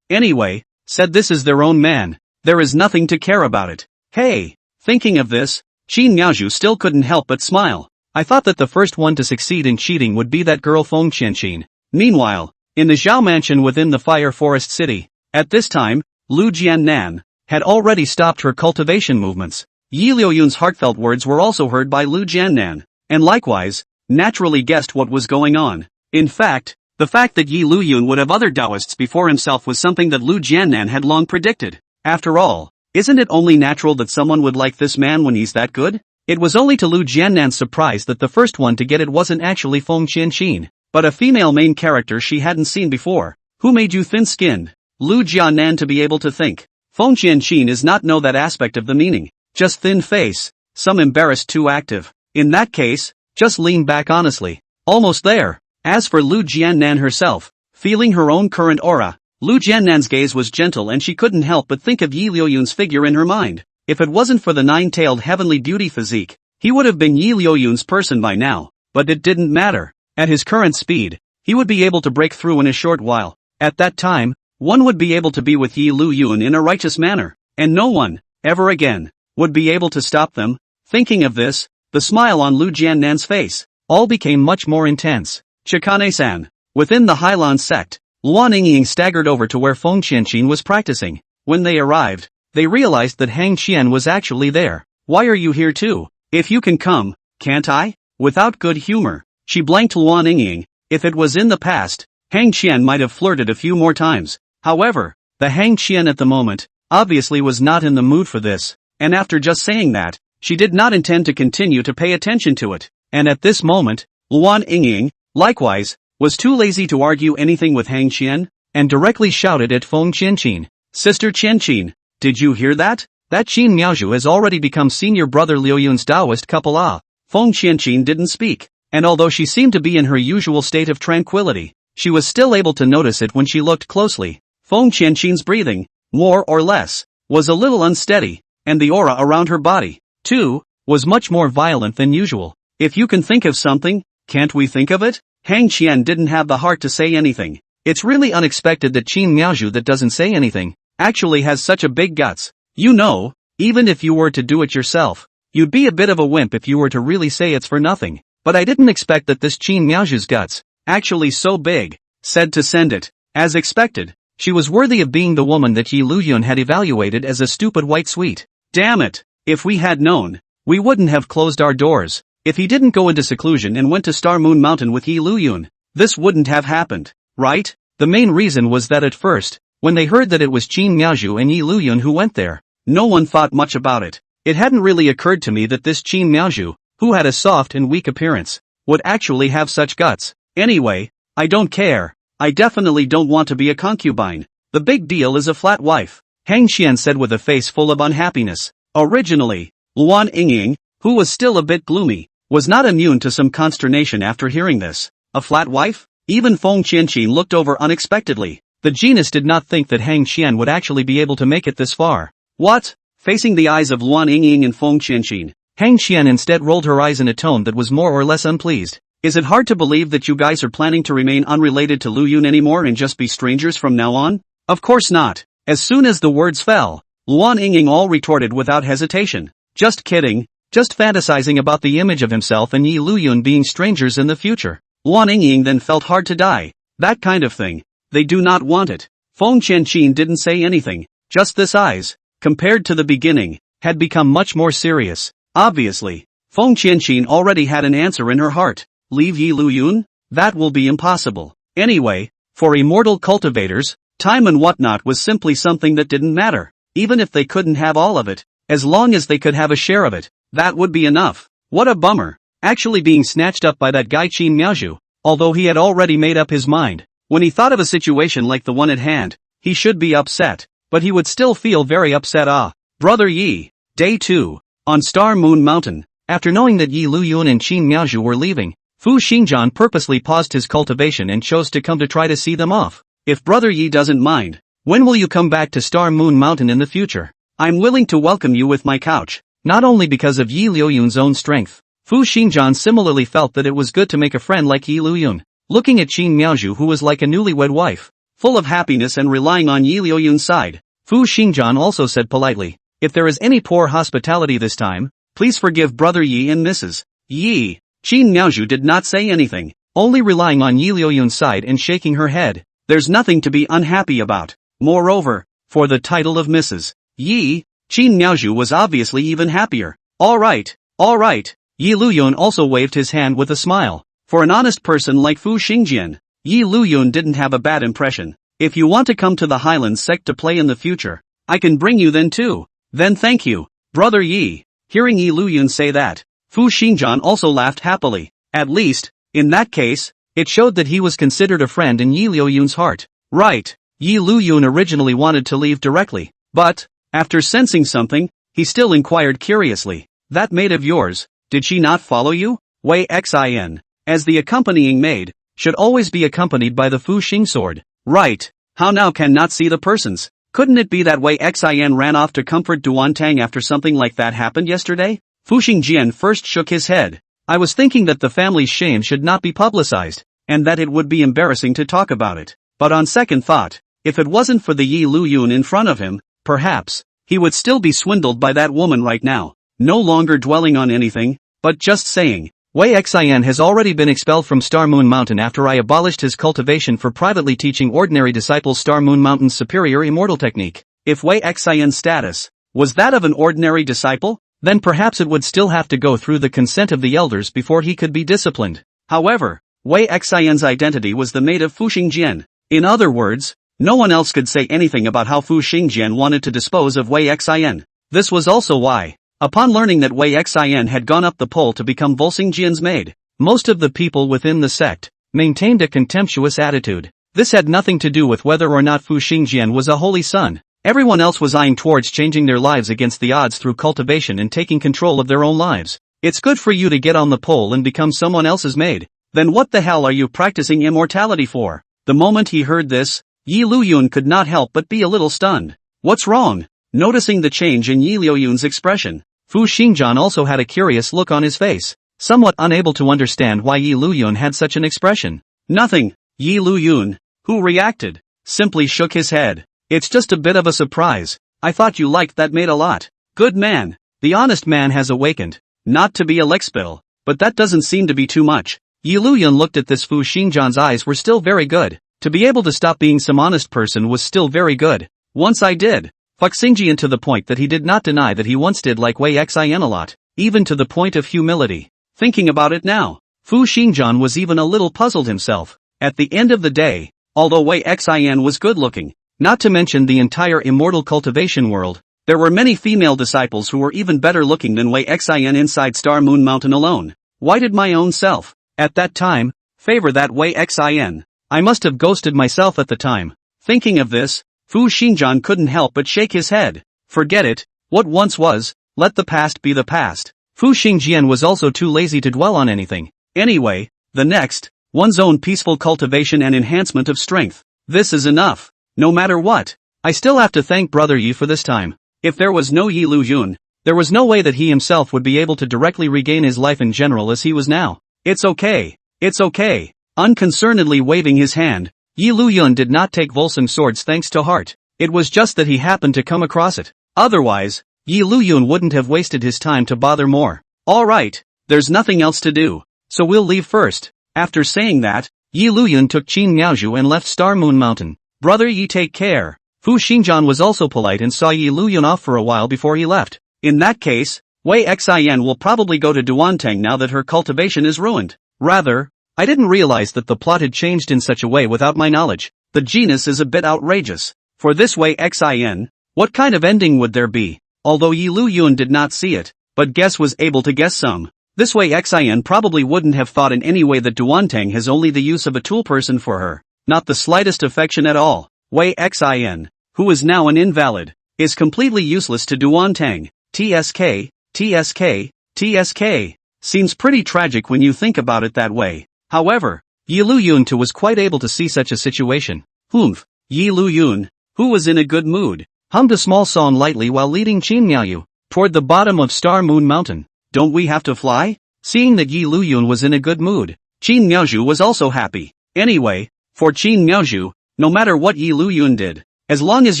S1: anyway, said this is their own man. There is nothing to care about it. Hey, thinking of this, Qin Miaozhu still couldn't help but smile. I thought that the first one to succeed in cheating would be that girl Feng Qianqin. Meanwhile, in the Zhao mansion within the Fire Forest City, at this time, Liu Jianan had already stopped her cultivation movements. Liuyun's heartfelt words were also heard by Liu Jianan, and likewise, naturally guessed what was going on. In fact, the fact that Liuyun would have other Taoists before himself was something that Liu Jianan had long predicted. After all, isn't it only natural that someone would like this man when he's that good? It was only to Liu Jianan's surprise that the first one to get it wasn't actually Feng Qianqin, but a female main character she hadn't seen before. Who made you thin-skinned? Liu Jianan to be able to think. Feng Qianqin is not know that aspect of the meaning. Just thin face. Some embarrassed too active. In that case, just lean back honestly. Almost there. As for Liu Jianan herself, feeling her own current aura, Liu Jianan's gaze was gentle and she couldn't help but think of Liuyun's figure in her mind. If it wasn't for the nine-tailed heavenly beauty physique, he would have been Liuyun's person by now. But it didn't matter. At his current speed, he would be able to break through in a short while. At that time, one would be able to be with Liuyun in a righteous manner, and no one, ever again, would be able to stop them. Thinking of this, the smile on Liu Jianan's face all became much more intense. Chikane-san. Within the Hyland Sect, Luan Ying staggered over to where Feng Qianqin was practicing. When they arrived, they realized that Hang Qian was actually there. Why are you here too? If you can come, can't I? Without good humor, she blanked Luan Yingying. If it was in the past, Hang Qian might have flirted a few more times. However, the Hang Qian at the moment, obviously was not in the mood for this, and after just saying that, she did not intend to continue to pay attention to it. And at this moment, Luan Yingying, likewise, was too lazy to argue anything with Hang Qian, and directly shouted at Feng Qianqin. Sister Qianqin, did you hear that? That Qin Miaozhu has already become senior brother Liuyun's Taoist couple. Feng Qianqin didn't speak, and although she seemed to be in her usual state of tranquility, she was still able to notice it when she looked closely. Feng Qianqin's breathing, more or less, was a little unsteady, and the aura around her body, too, was much more violent than usual. If you can think of something, can't we think of it? Hang Qian didn't have the heart to say anything. It's really unexpected that Qin Miaozhu that doesn't say anything, actually has such a big guts. You know, even if you were to do it yourself, you'd be a bit of a wimp if you were to really say it's for nothing. But I didn't expect that this Qin Miaozhu's guts, actually so big, said to send it. As expected, she was worthy of being the woman that Liuyun had evaluated as a stupid white sweet. Damn it, if we had known, we wouldn't have closed our doors. If he didn't go into seclusion and went to Star Moon Mountain with Liuyun, this wouldn't have happened, right? The main reason was that at first, when they heard that it was Qin Miaozhu and Liuyun who went there, no one thought much about it. It hadn't really occurred to me that this Qin Miaozhu, who had a soft and weak appearance, would actually have such guts. Anyway, I don't care. I definitely don't want to be a concubine. The big deal is a flat wife, Hang Qian said with a face full of unhappiness. Originally, Luan Yingying, who was still a bit gloomy, was not immune to some consternation after hearing this. A flat wife? Even Feng Qianqin looked over unexpectedly. The genius did not think that Hang Qian would actually be able to make it this far. What? Facing the eyes of Luan Yingying and Feng Qianqin, Hang Qian instead rolled her eyes in a tone that was more or less unpleased. Is it hard to believe that you guys are planning to remain unrelated to Liuyun anymore and just be strangers from now on? Of course not. As soon as the words fell, Luan Yingying all retorted without hesitation. Just kidding, just fantasizing about the image of himself and Liuyun being strangers in the future. Luan Yingying then felt hard to die. That kind of thing. They do not want it. Feng Qianqin didn't say anything, just this eyes, compared to the beginning, had become much more serious. Obviously, Feng Qianqin already had an answer in her heart. Leave Liuyun? That will be impossible. Anyway, for immortal cultivators, time and whatnot was simply something that didn't matter. Even if they couldn't have all of it, as long as they could have a share of it, that would be enough. What a bummer, actually being snatched up by that guy Qin Miaozhu, although he had already made up his mind. When he thought of a situation like the one at hand, he should be upset, but he would still feel very upset. Brother Yi. Day 2. On Star Moon Mountain, after knowing that Liuyun and Qin Miaozhu were leaving, Fu Xingjian purposely paused his cultivation and chose to come to try to see them off. If Brother Yi doesn't mind, when will you come back to Star Moon Mountain in the future? I'm willing to welcome you with my couch. Not only because of Liuyun's own strength, Fu Xingjian similarly felt that it was good to make a friend like Liuyun. Looking at Qin Miaozhu, who was like a newlywed wife, full of happiness and relying on Liuyun's side, Fu Xingjian also said politely, if there is any poor hospitality this time, please forgive Brother Yi and Mrs. Yi. Qin Miaozhu did not say anything, only relying on Liuyun's side and shaking her head. There's nothing to be unhappy about. Moreover, for the title of Mrs. Yi, Qin Miaozhu was obviously even happier. Alright. Liuyun also waved his hand with a smile. For an honest person like Fu Xingjian, Liuyun didn't have a bad impression. If you want to come to the Hyland Sect to play in the future, I can bring you then too. Then thank you, Brother Yi. Hearing Liuyun say that, Fu Xingjian also laughed happily. At least, in that case, it showed that he was considered a friend in Liuyun's heart. Right, Liuyun originally wanted to leave directly, but, after sensing something, he still inquired curiously. That maid of yours, did she not follow you? Wei Xin, as the accompanying maid, should always be accompanied by the Fu Xing sword. Right, how now can not see the persons? Couldn't it be that Wei Xin ran off to comfort Duantang after something like that happened yesterday? Fu Xingjian first shook his head. I was thinking that the family's shame should not be publicized, and that it would be embarrassing to talk about it. But on second thought, if it wasn't for the Liuyun in front of him, perhaps, he would still be swindled by that woman right now. No longer dwelling on anything, but just saying, Wei Xian has already been expelled from Star Moon Mountain after I abolished his cultivation for privately teaching ordinary disciples Star Moon Mountain's superior immortal technique. If Wei Xian's status was that of an ordinary disciple, then perhaps it would still have to go through the consent of the elders before he could be disciplined. However, Wei Xian's identity was the mate of Fu Xingjian. In other words, no one else could say anything about how Fu Xingjian wanted to dispose of Wei Xian. This was also why, upon learning that Wei Xian had gone up the pole to become Volxingjian's maid, most of the people within the sect maintained a contemptuous attitude. This had nothing to do with whether or not Fu Xingjian was a holy son. Everyone else was eyeing towards changing their lives against the odds through cultivation and taking control of their own lives. It's good for you to get on the pole and become someone else's maid. Then what the hell are you practicing immortality for? The moment he heard this, Liuyun could not help but be a little stunned. What's wrong? Noticing the change in Liuyun's expression, Fu Xingjian also had a curious look on his face, somewhat unable to understand why Liuyun had such an expression. Nothing. Liuyun, who reacted, simply shook his head. It's just a bit of a surprise. I thought you liked that maid a lot. Good man. The honest man has awakened. Not to be a lickspill, but that doesn't seem to be too much. Liuyun looked at this. Fu Xingjian's eyes were still very good. To be able to stop being some honest person was still very good. Once I did. Fuck Xingjian to the point that he did not deny that he once did like Wei Xian a lot, even to the point of humility. Thinking about it now, Fu Xingjian was even a little puzzled himself. At the end of the day, although Wei Xian was good looking, not to mention the entire immortal cultivation world, there were many female disciples who were even better looking than Wei Xian inside Star Moon Mountain alone. Why did my own self, at that time, favor that Wei Xian? I must have ghosted myself at the time. Thinking of this, Fu Xingjian couldn't help but shake his head. Forget it. What once was, let the past be the past. Fu Xingjian was also too lazy to dwell on anything. Anyway, the next, one's own peaceful cultivation and enhancement of strength. This is enough. No matter what, I still have to thank Brother Yi for this time. If there was no Liuyun, there was no way that he himself would be able to directly regain his life in general as he was now. It's okay. It's okay. Unconcernedly waving his hand, Liuyun did not take Volsung's swords thanks to heart. It was just that he happened to come across it. Otherwise, Liuyun wouldn't have wasted his time to bother more. Alright, there's nothing else to do, so we'll leave first. After saying that, Liuyun took Qin Miaozhu and left Star Moon Mountain. Brother Yi, take care. Fu Xingjian was also polite and saw Liuyun off for a while before he left. In that case, Wei Xian will probably go to Duantang now that her cultivation is ruined. Rather, I didn't realize that the plot had changed in such a way without my knowledge. The genus is a bit outrageous. For this Wei Xian, what kind of ending would there be? Although Liuyun did not see it, but was able to guess some. This Wei Xian probably wouldn't have thought in any way that Duantang has only the use of a tool person for her. Not the slightest affection at all. Wei Xian, who is now an invalid, is completely useless to Duantang. TSK, TSK, TSK. Seems pretty tragic when you think about it that way. However, Liuyun too was quite able to see such a situation. Humph. Liuyun, who was in a good mood, hummed a small song lightly while leading Qin Miaozhu toward the bottom of Star Moon Mountain. Don't we have to fly? Seeing that Liuyun was in a good mood, Qin Miaozhu was also happy. Anyway, for Qin Miaozhu, no matter what Liuyun did, as long as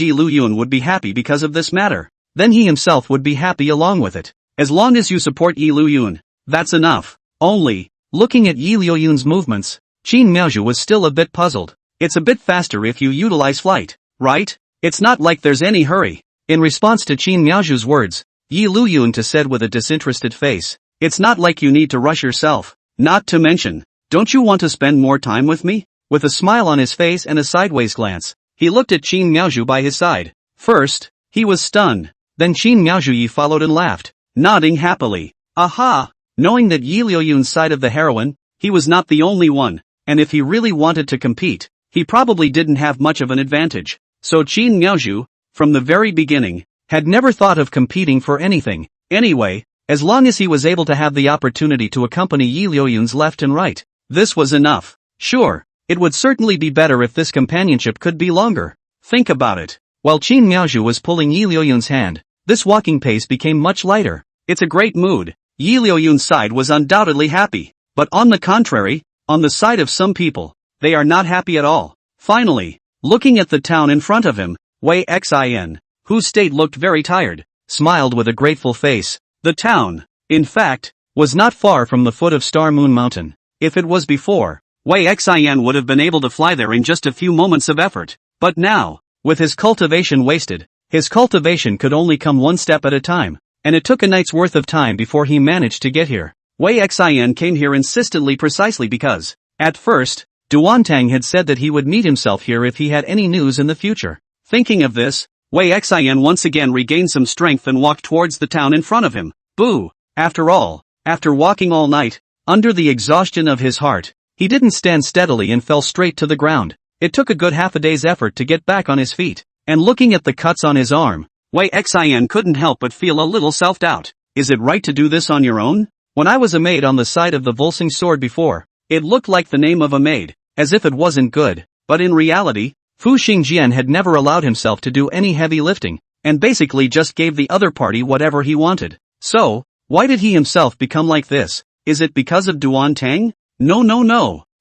S1: Liuyun would be happy because of this matter, then he himself would be happy along with it. As long as you support Liuyun, that's enough. Only, looking at Liuyun's movements, Qin Miaozhu was still a bit puzzled. It's a bit faster if you utilize flight, right? It's not like there's any hurry. In response to Qin Miaozhu's words, Liuyun said with a disinterested face, it's not like you need to rush yourself. Not to mention, don't you want to spend more time with me? With a smile on his face and a sideways glance, he looked at Qin Miaozhu by his side. First, he was stunned. Then Qin Miaozhu followed and laughed, nodding happily. Aha! Knowing that Liuyun's side of the heroine, he was not the only one, and if he really wanted to compete, he probably didn't have much of an advantage. So Qin Miaozhu, from the very beginning, had never thought of competing for anything. Anyway, as long as he was able to have the opportunity to accompany Liuyun's left and right, this was enough. Sure, it would certainly be better if this companionship could be longer. Think about it. While Qin Miaozhu was pulling Liuyun's hand, this walking pace became much lighter. It's a great mood. Liuyun's side was undoubtedly happy. But on the contrary, on the side of some people, they are not happy at all. Finally, looking at the town in front of him, Wei Xian, whose state looked very tired, smiled with a grateful face. The town, in fact, was not far from the foot of Star Moon Mountain. If it was before, Wei Xian would have been able to fly there in just a few moments of effort. But now, with his cultivation wasted, His cultivation could only come one step at a time, and it took a night's worth of time before he managed to get here. Wei Xian came here insistently precisely because, at first, Duantang had said that he would meet himself here if he had any news in the future. Thinking of this, Wei Xian once again regained some strength and walked towards the town in front of him. Boo! After all, after walking all night, under the exhaustion of his heart, he didn't stand steadily and fell straight to the ground. It took a good half a day's effort to get back on his feet, and looking at the cuts on his arm, Wei Xian couldn't help but feel a little self-doubt. Is it right to do this on your own? When I was a maid on the side of the Volsing sword before, it looked like the name of a maid, as if it wasn't good, but in reality, Fu Xingjian had never allowed himself to do any heavy lifting, and basically just gave the other party whatever he wanted. So, why did he himself become like this? Is it because of Duantang? No.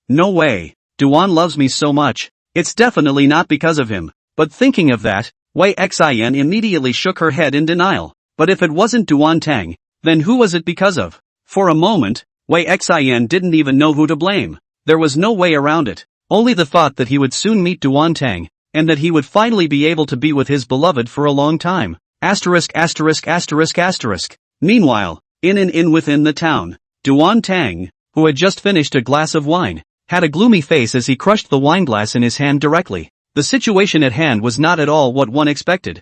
S1: No way. Duan loves me so much. It's definitely not because of him. But thinking of that, Wei Xian immediately shook her head in denial. But if it wasn't Duantang, then who was it because of? For a moment, Wei Xian didn't even know who to blame. There was no way around it. Only the thought that he would soon meet Duantang, and that he would finally be able to be with his beloved for a long time. Asterisk. Meanwhile, within the town, Duantang, who had just finished a glass of wine, had a gloomy face as he crushed the wineglass in his hand directly. The situation at hand was not at all what one expected.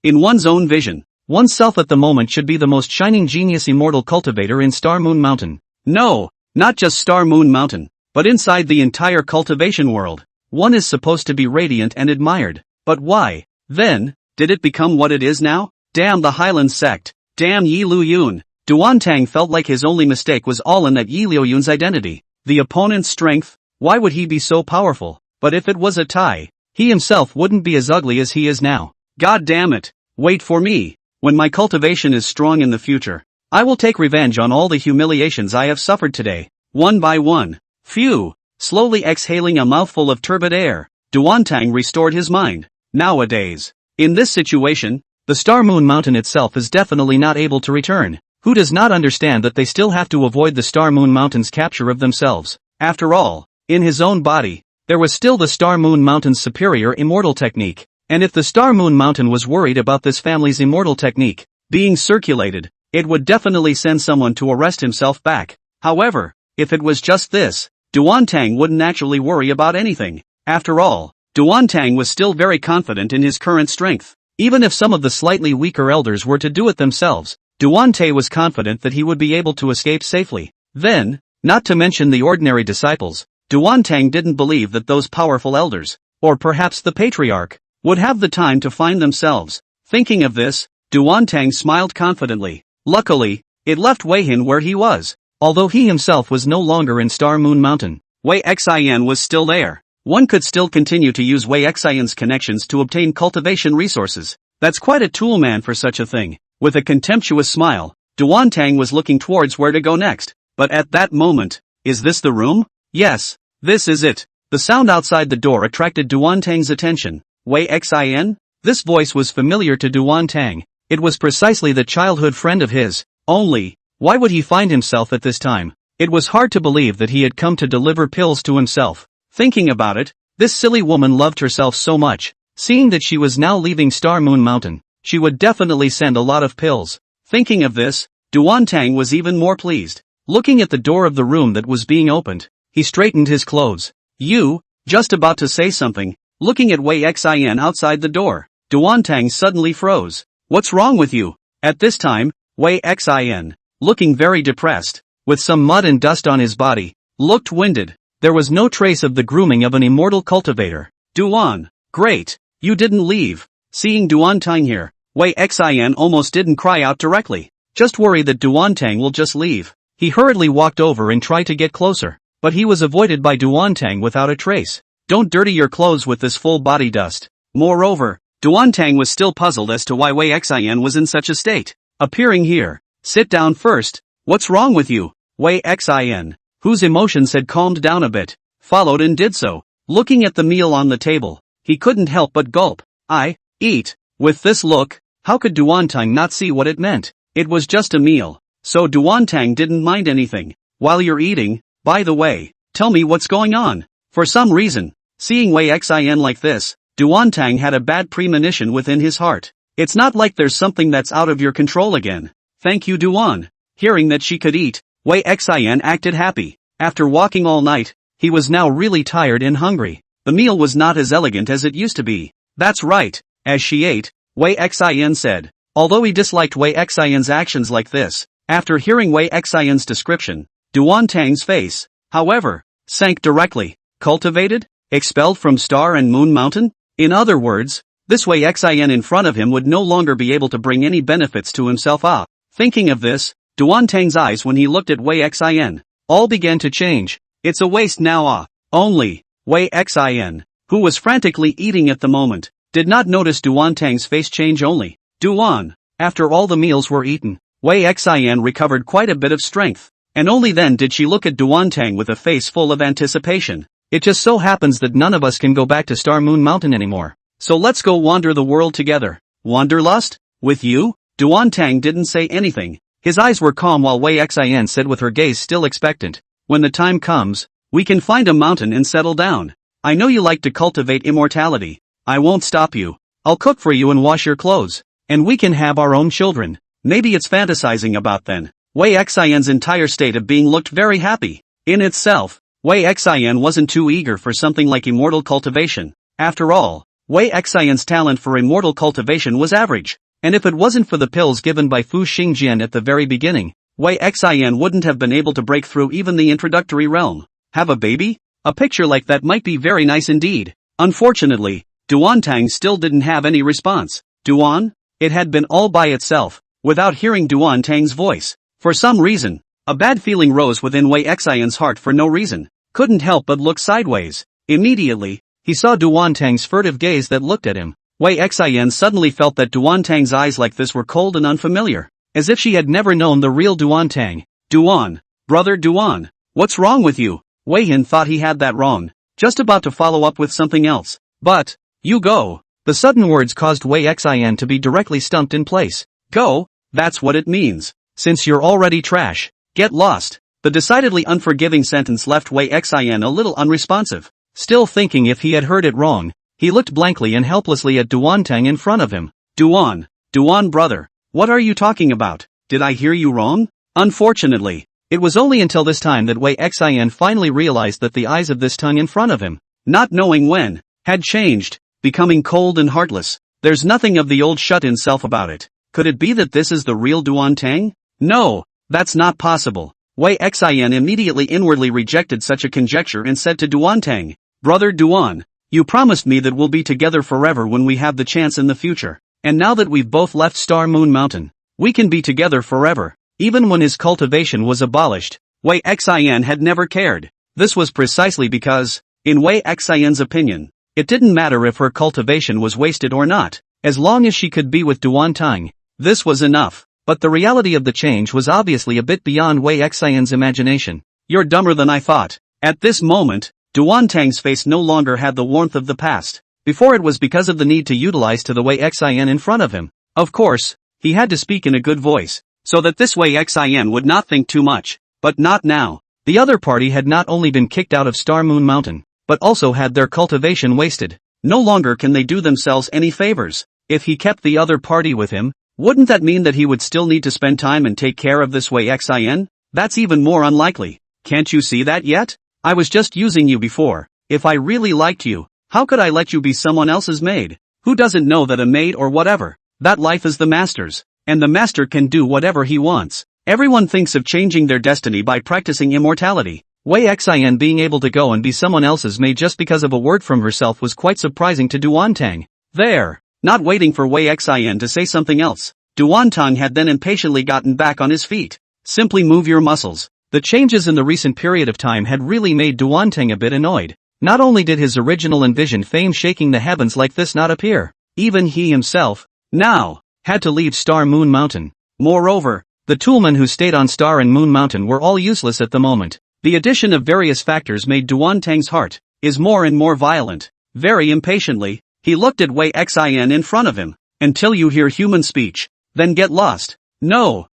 S1: In one's own vision, oneself at the moment should be the most shining genius immortal cultivator in Star Moon Mountain. No, not just Star Moon Mountain, but inside the entire cultivation world. One is supposed to be radiant and admired. But why, then, did it become what it is now? Damn the Hyland Sect. Damn Yi Liuyun. Duantang felt like his only mistake was all in that Yi Liuyun's identity. The opponent's strength, why would he be so powerful? But if it was a tie, he himself wouldn't be as ugly as he is now. God damn it. Wait for me. When my cultivation is strong in the future, I will take revenge on all the humiliations I have suffered today, one by one. Phew. Slowly exhaling a mouthful of turbid air, Duantang restored his mind. Nowadays, in this situation, the Star Moon Mountain itself is definitely not able to return. Who does not understand that they still have to avoid the Star Moon Mountain's capture of themselves? After all, in his own body, there was still the Star Moon Mountain's superior immortal technique, and if the Star Moon Mountain was worried about this family's immortal technique being circulated, it would definitely send someone to arrest himself back. However, if it was just this, Duantang wouldn't actually worry about anything. After all, Duantang was still very confident in his current strength. Even if some of the slightly weaker elders were to do it themselves, Duante was confident that he would be able to escape safely. Then, not to mention the ordinary disciples, Duantang didn't believe that those powerful elders, or perhaps the patriarch, would have the time to find themselves. Thinking of this, Duantang smiled confidently. Luckily, it left Weihin where he was. Although he himself was no longer in Star Moon Mountain, Wei Xian was still there. One could still continue to use Wei Xian's connections to obtain cultivation resources. That's quite a tool man for such a thing. With a contemptuous smile, Duantang was looking towards where to go next. But at that moment, is this the room? Yes, this is it. The sound outside the door attracted Duantang's attention. Wei Xian? This voice was familiar to Duantang. It was precisely the childhood friend of his. Only, why would he find himself at this time? It was hard to believe that he had come to deliver pills to himself. Thinking about it, this silly woman loved herself so much. Seeing that she was now leaving Star Moon Mountain, she would definitely send a lot of pills. Thinking of this, Duantang was even more pleased. Looking at the door of the room that was being opened, he straightened his clothes. You, just about to say something, looking at Wei Xian outside the door, Duantang suddenly froze. What's wrong with you? At this time, Wei Xian, looking very depressed, with some mud and dust on his body, looked winded. There was no trace of the grooming of an immortal cultivator. Duan, great, you didn't leave. Seeing Duantang here, Wei Xian almost didn't cry out directly, just worried that Duantang will just leave. He hurriedly walked over and tried to get closer, but he was avoided by Duantang without a trace. Don't dirty your clothes with this full body dust. Moreover, Duantang was still puzzled as to why Wei Xian was in such a state. Appearing here, sit down first. What's wrong with you? Wei Xian, whose emotions had calmed down a bit, followed and did so. Looking at the meal on the table, he couldn't help but gulp. I eat. With this look, how could Duantang not see what it meant? It was just a meal, so Duantang didn't mind anything. While you're eating, by the way, tell me what's going on. For some reason, seeing Wei Xian like this, Duantang had a bad premonition within his heart. It's not like there's something that's out of your control again. Thank you, Duan. Hearing that she could eat, Wei Xian acted happy. After walking all night, he was now really tired and hungry. The meal was not as elegant as it used to be. That's right. As she ate, Wei Xian said. Although he disliked Wei Xian's actions like this, after hearing Wei Xian's description, Duantang's face, however, sank directly. Cultivated? Expelled from Star and Moon Mountain? In other words, this Wei Xian in front of him would no longer be able to bring any benefits to himself. Thinking of this, Duantang's eyes when he looked at Wei Xian, all began to change. It's a waste now. Only, Wei Xian, who was frantically eating at the moment, did not notice Duantang's face change only. Duan, after all the meals were eaten, Wei Xian recovered quite a bit of strength, and only then did she look at Duantang with a face full of anticipation. It just so happens that none of us can go back to Star Moon Mountain anymore. So let's go wander the world together. Wanderlust? With you? Duantang didn't say anything. His eyes were calm while Wei Xian said with her gaze still expectant. When the time comes, we can find a mountain and settle down. I know you like to cultivate immortality. I won't stop you. I'll cook for you and wash your clothes. And we can have our own children. Maybe it's fantasizing about then. Wei Xian's entire state of being looked very happy. In itself, Wei Xian wasn't too eager for something like immortal cultivation. After all, Wei Xian's talent for immortal cultivation was average. And if it wasn't for the pills given by Fu Xingjian at the very beginning, Wei Xian wouldn't have been able to break through even the introductory realm. Have a baby? A picture like that might be very nice indeed. Unfortunately, Duantang still didn't have any response. Duan? It had been all by itself, without hearing Duantang's voice. For some reason, a bad feeling rose within Wei Xian's heart for no reason. Couldn't help but look sideways. Immediately, he saw Duantang's furtive gaze that looked at him. Wei Xian suddenly felt that Duantang's eyes like this were cold and unfamiliar, as if she had never known the real Duantang. Duan, brother Duan, what's wrong with you? Wei Hin thought he had that wrong, just about to follow up with something else. But, you go. The sudden words caused Wei Xian to be directly stumped in place. Go? That's what it means. Since you're already trash, get lost. The decidedly unforgiving sentence left Wei Xian a little unresponsive. Still thinking if he had heard it wrong, he looked blankly and helplessly at Duantang in front of him. Duan brother, what are you talking about? Did I hear you wrong? Unfortunately, it was only until this time that Wei Xian finally realized that the eyes of this tongue in front of him, not knowing when, had changed, becoming cold and heartless. There's nothing of the old shut-in self about it. Could it be that this is the real Duantang? No, that's not possible. Wei Xian immediately inwardly rejected such a conjecture and said to Duantang, Brother Duan, you promised me that we'll be together forever when we have the chance in the future. And now that we've both left Star Moon Mountain, we can be together forever. Even when his cultivation was abolished, Wei Xian had never cared. This was precisely because, in Wei Xian's opinion, it didn't matter if her cultivation was wasted or not, as long as she could be with Duantang. This was enough. But the reality of the change was obviously a bit beyond Wei Xian's imagination. You're dumber than I thought. At this moment, Duantang's face no longer had the warmth of the past. Before it was because of the need to utilize to the Wei Xian in front of him. Of course, he had to speak in a good voice, so that this Wei Xian would not think too much. But not now. The other party had not only been kicked out of Star Moon Mountain, but also had their cultivation wasted. No longer can they do themselves any favors. If he kept the other party with him, wouldn't that mean that he would still need to spend time and take care of this Wei Xian? That's even more unlikely. Can't you see that yet? I was just using you before. If I really liked you, how could I let you be someone else's maid? Who doesn't know that a maid or whatever, that life is the master's, and the master can do whatever he wants. Everyone thinks of changing their destiny by practicing immortality. Wei Xian being able to go and be someone else's maid just because of a word from herself was quite surprising to Duantang. There. Not waiting for Wei Xian to say something else, Duantang had then impatiently gotten back on his feet. Simply move your muscles. The changes in the recent period of time had really made Duantang a bit annoyed. Not only did his original envisioned fame shaking the heavens like this not appear, even he himself, now, had to leave Star Moon Mountain. Moreover, the toolmen who stayed on Star and Moon Mountain were all useless at the moment. The addition of various factors made Duantang's heart is more and more violent. Very impatiently, he looked at Wei Xian in front of him. Until you hear human speech, then get lost. No.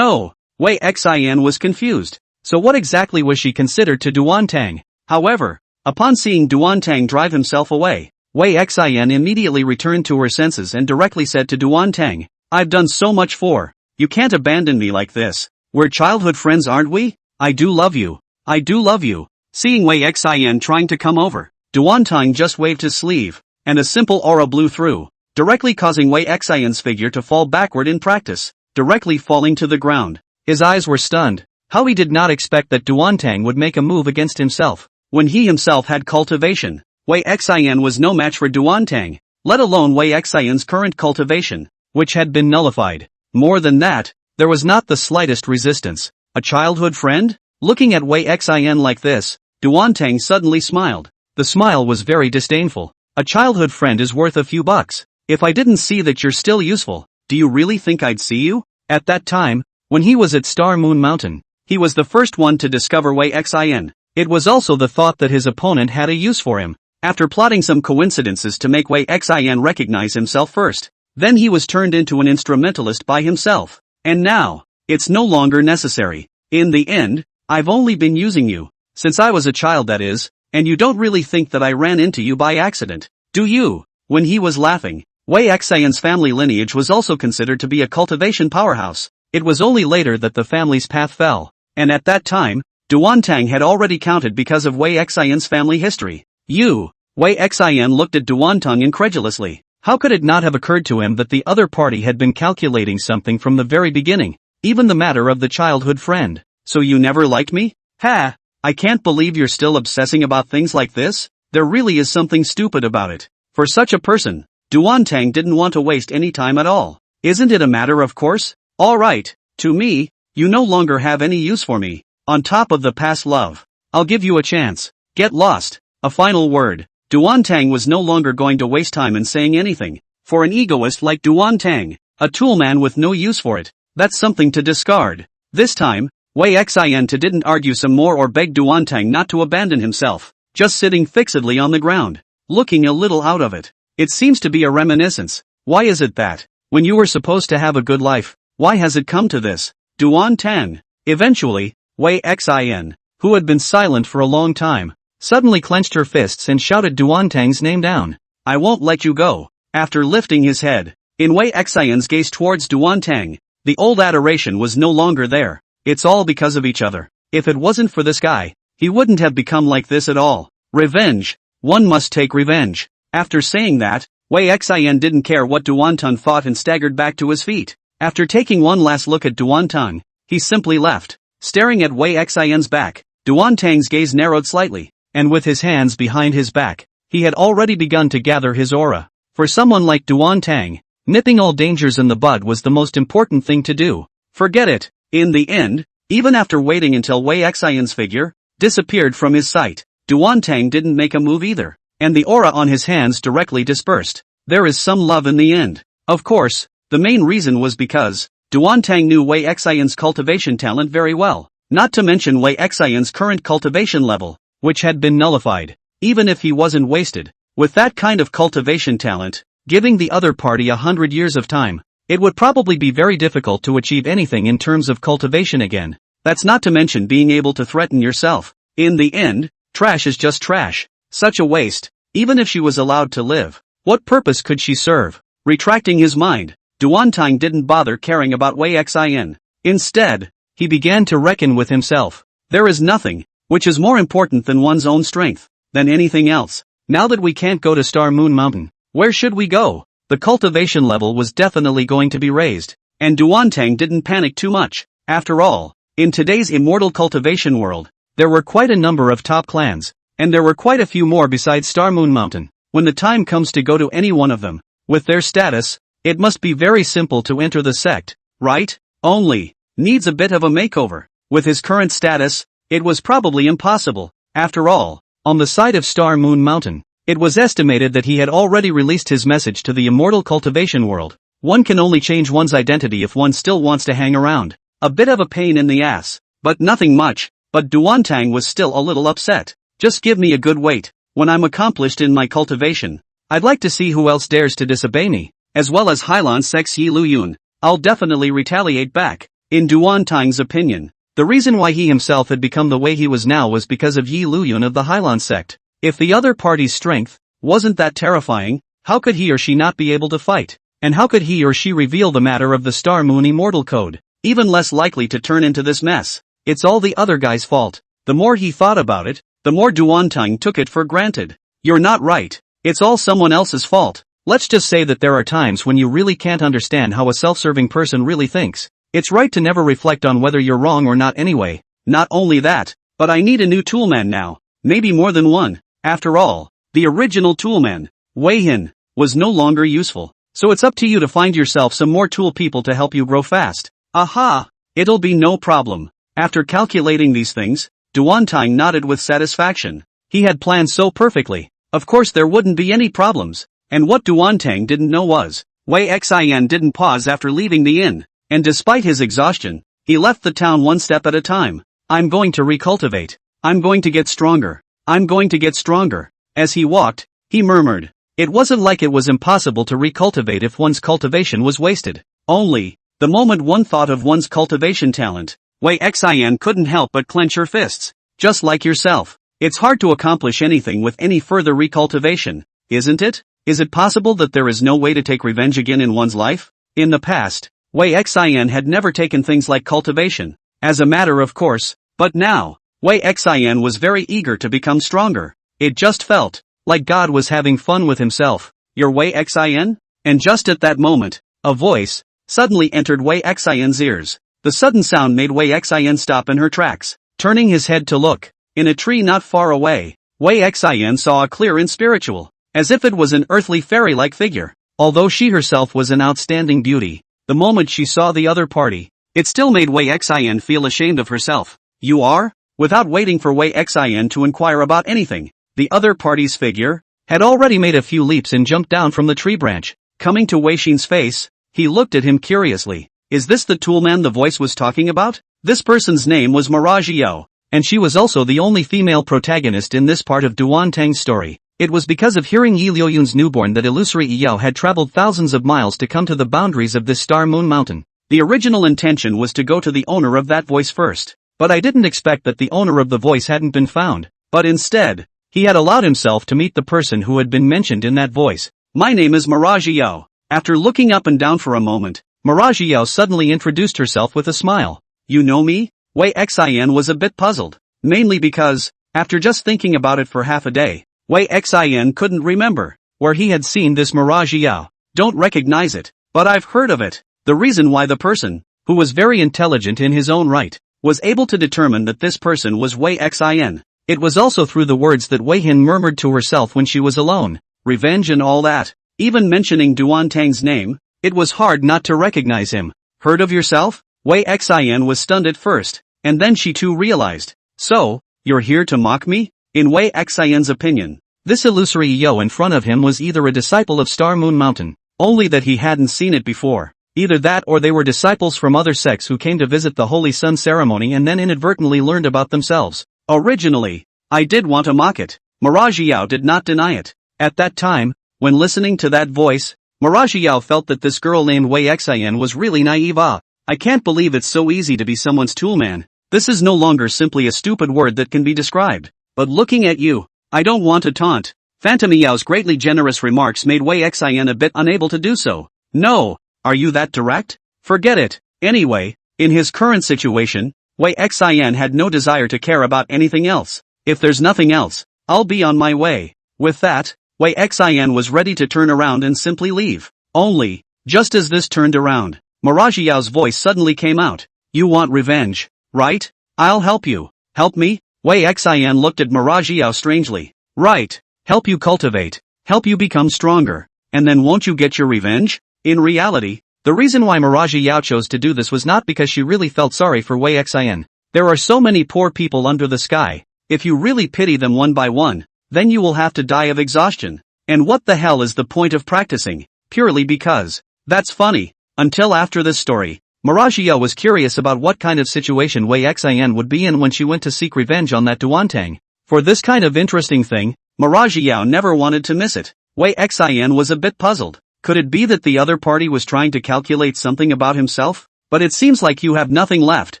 S1: Wei Xian was confused. So what exactly was she considered to Duantang? However, upon seeing Duantang drive himself away, Wei Xian immediately returned to her senses and directly said to Duantang, "I've done so much for. You can't abandon me like this. We're childhood friends, aren't we? I do love you. I do love you." Seeing Wei Xian trying to come over, Duantang just waved his sleeve, and a simple aura blew through, directly causing Wei Xian's figure to fall backward in practice, directly falling to the ground. His eyes were stunned. How he did not expect that Duantang would make a move against himself, when he himself had cultivation. Wei Xian was no match for Duantang, let alone Wei Xian's current cultivation, which had been nullified. More than that, there was not the slightest resistance. A childhood friend? Looking at Wei Xian like this, Duantang suddenly smiled. The smile was very disdainful. A childhood friend is worth a few bucks. If I didn't see that you're still useful, do you really think I'd see you? At that time, when he was at Star Moon Mountain, he was the first one to discover Wei Xian. It was also the thought that his opponent had a use for him. After plotting some coincidences to make Wei Xian recognize himself first, then he was turned into an instrumentalist by himself. And now, it's no longer necessary. In the end, I've only been using you, since I was a child, that is, and you don't really think that I ran into you by accident, do you? When he was laughing, Wei Xian's family lineage was also considered to be a cultivation powerhouse. It was only later that the family's path fell, and at that time, Duantang had already counted because of Wei Xian's family history. Wei Xian looked at Duantang incredulously. How could it not have occurred to him that the other party had been calculating something from the very beginning? Even the matter of the childhood friend. So you never liked me? Ha! I can't believe you're still obsessing about things like this. There really is something stupid about it. For such a person, Duantang didn't want to waste any time at all. Isn't it a matter of course? Alright, to me, you no longer have any use for me. On top of the past love, I'll give you a chance. Get lost. A final word. Duantang was no longer going to waste time in saying anything. For an egoist like Duantang, a toolman with no use for it, that's something to discard. This time, Wei Xian didn't argue some more or beg Duantang not to abandon himself, just sitting fixedly on the ground, looking a little out of it. It seems to be a reminiscence. Why is it that, when you were supposed to have a good life, why has it come to this? Duantang. Eventually, Wei Xian, who had been silent for a long time, suddenly clenched her fists and shouted Duantang's name down. I won't let you go. After lifting his head, in Wei Xian's gaze towards Duantang, the old adoration was no longer there. It's all because of each other. If it wasn't for this guy, he wouldn't have become like this at all. Revenge. One must take revenge. After saying that, Wei Xian didn't care what Duantang thought and staggered back to his feet. After taking one last look at Duantang, he simply left. Staring at Wei Xian's back, Duantang's gaze narrowed slightly, and with his hands behind his back, he had already begun to gather his aura. For someone like Duantang, nipping all dangers in the bud was the most important thing to do. Forget it. In the end, even after waiting until Wei Xian's figure disappeared from his sight, Duantang didn't make a move either, and the aura on his hands directly dispersed. There is some love in the end. Of course, the main reason was because Duantang knew Wei Xian's cultivation talent very well, not to mention Wei Xian's current cultivation level, which had been nullified. Even if he wasn't wasted, with that kind of cultivation talent, giving the other party 100 years of time, it would probably be very difficult to achieve anything in terms of cultivation again. That's not to mention being able to threaten yourself. In the end, trash is just trash. Such a waste. Even if she was allowed to live, what purpose could she serve? Retracting his mind, Duantang didn't bother caring about Wei Xian. Instead, he began to reckon with himself. There is nothing which is more important than one's own strength, than anything else. Now that we can't go to Star Moon Mountain, where should we go? The cultivation level was definitely going to be raised, and Duantang didn't panic too much. After all, in today's immortal cultivation world, there were quite a number of top clans, and there were quite a few more besides Star Moon Mountain. When the time comes to go to any one of them, with their status, it must be very simple to enter the sect, right? Only, needs a bit of a makeover. With his current status, it was probably impossible. After all, on the side of Star Moon Mountain, it was estimated that he had already released his message to the immortal cultivation world. One can only change one's identity if one still wants to hang around. A bit of a pain in the ass, but nothing much. But Duantang was still a little upset. Just give me a good wait. When I'm accomplished in my cultivation, I'd like to see who else dares to disobey me, as well as Hyland Sect's Liuyun. I'll definitely retaliate back. In Duantang's opinion, the reason why he himself had become the way he was now was because of Liuyun of the Hyland Sect. If the other party's strength Wasn't that terrifying? How could he or she not be able to fight? And how could he or she reveal the matter of the Star Moon Immortal Code? Even less likely to turn into this mess. It's all the other guy's fault. The more he thought about it, the more Duantang took it for granted. You're not right. It's all someone else's fault. Let's just say that there are times when you really can't understand how a self-serving person really thinks. It's right to never reflect on whether you're wrong or not anyway. Not only that, but I need a new toolman now. Maybe more than one. After all, the original toolman, Wei Hin, was no longer useful. So it's up to you to find yourself some more tool people to help you grow fast. Aha! It'll be no problem. After calculating these things, Duantang nodded with satisfaction. He had planned so perfectly. Of course there wouldn't be any problems. And what Duantang didn't know was, Wei Xian didn't pause after leaving the inn. And despite his exhaustion, he left the town one step at a time. I'm going to recultivate. I'm going to get stronger. I'm going to get stronger. As he walked, he murmured. It wasn't like it was impossible to recultivate if one's cultivation was wasted. Only, the moment one thought of one's cultivation talent, Wei Xian couldn't help but clench her fists. Just like yourself. It's hard to accomplish anything with any further recultivation, isn't it? Is it possible that there is no way to take revenge again in one's life? In the past, Wei Xian had never taken things like cultivation, as a matter of course, but now, Wei Xian was very eager to become stronger. It just felt like God was having fun with himself. You're Wei Xian? And just at that moment, a voice suddenly entered Wei Xian's ears. The sudden sound made Wei Xian stop in her tracks. Turning his head to look, in a tree not far away, Wei Xian saw a clear and spiritual, as if it was an earthly fairy-like figure. Although she herself was an outstanding beauty, the moment she saw the other party, it still made Wei Xian feel ashamed of herself. You are? Without waiting for Wei Xian to inquire about anything, the other party's figure had already made a few leaps and jumped down from the tree branch. Coming to Wei Xin's face, he looked at him curiously. Is this the toolman the voice was talking about? This person's name was Mirajiao, and she was also the only female protagonist in this part of Duantang's story. It was because of hearing Yi Liuyun's newborn that illusory Yao had traveled thousands of miles to come to the boundaries of this Star Moon Mountain. The original intention was to go to the owner of that voice first, but I didn't expect that the owner of the voice hadn't been found. But instead, he had allowed himself to meet the person who had been mentioned in that voice. My name is Mirajiao. After looking up and down for a moment, Mirajiao suddenly introduced herself with a smile. You know me? Wei Xian was a bit puzzled. Mainly because, after just thinking about it for half a day, Wei Xian couldn't remember where he had seen this Mirajiao. Don't recognize it, but I've heard of it. The reason why the person, who was very intelligent in his own right, was able to determine that this person was Wei Xian. It was also through the words that Wei Hin murmured to herself when she was alone. Revenge and all that. Even mentioning Duantang's name, it was hard not to recognize him. Heard of yourself? Wei Xian was stunned at first, and then she too realized. So, you're here to mock me? In Wei Xian's opinion, this illusory Yo in front of him was either a disciple of Star Moon Mountain, only that he hadn't seen it before. Either that or they were disciples from other sects who came to visit the Holy Sun ceremony and then inadvertently learned about themselves. Originally, I did want to mock it. Mirajiao did not deny it. At that time, when listening to that voice, Mirajiao felt that this girl named Wei Xian was really naive. I can't believe it's so easy to be someone's toolman. This is no longer simply a stupid word that can be described. But looking at you, I don't want to taunt. Phantom Yao's greatly generous remarks made Wei Xian a bit unable to do so. No, are you that direct? Forget it. Anyway, in his current situation, Wei Xian had no desire to care about anything else. If there's nothing else, I'll be on my way. With that, Wei Xian was ready to turn around and simply leave. Only, just as this turned around, Mirajiao's voice suddenly came out. You want revenge, right? I'll help you. Help me? Wei Xian looked at Mirajiao strangely. Right. Help you cultivate. Help you become stronger. And then won't you get your revenge? In reality, the reason why Mirajiao chose to do this was not because she really felt sorry for Wei Xian. There are so many poor people under the sky. If you really pity them one by one, then you will have to die of exhaustion. And what the hell is the point of practicing? Purely because. That's funny. Until after this story, Mirajiao was curious about what kind of situation Wei Xian would be in when she went to seek revenge on that Duantang. For this kind of interesting thing, Mirajiao never wanted to miss it. Wei Xian was a bit puzzled. Could it be that the other party was trying to calculate something about himself? But it seems like you have nothing left,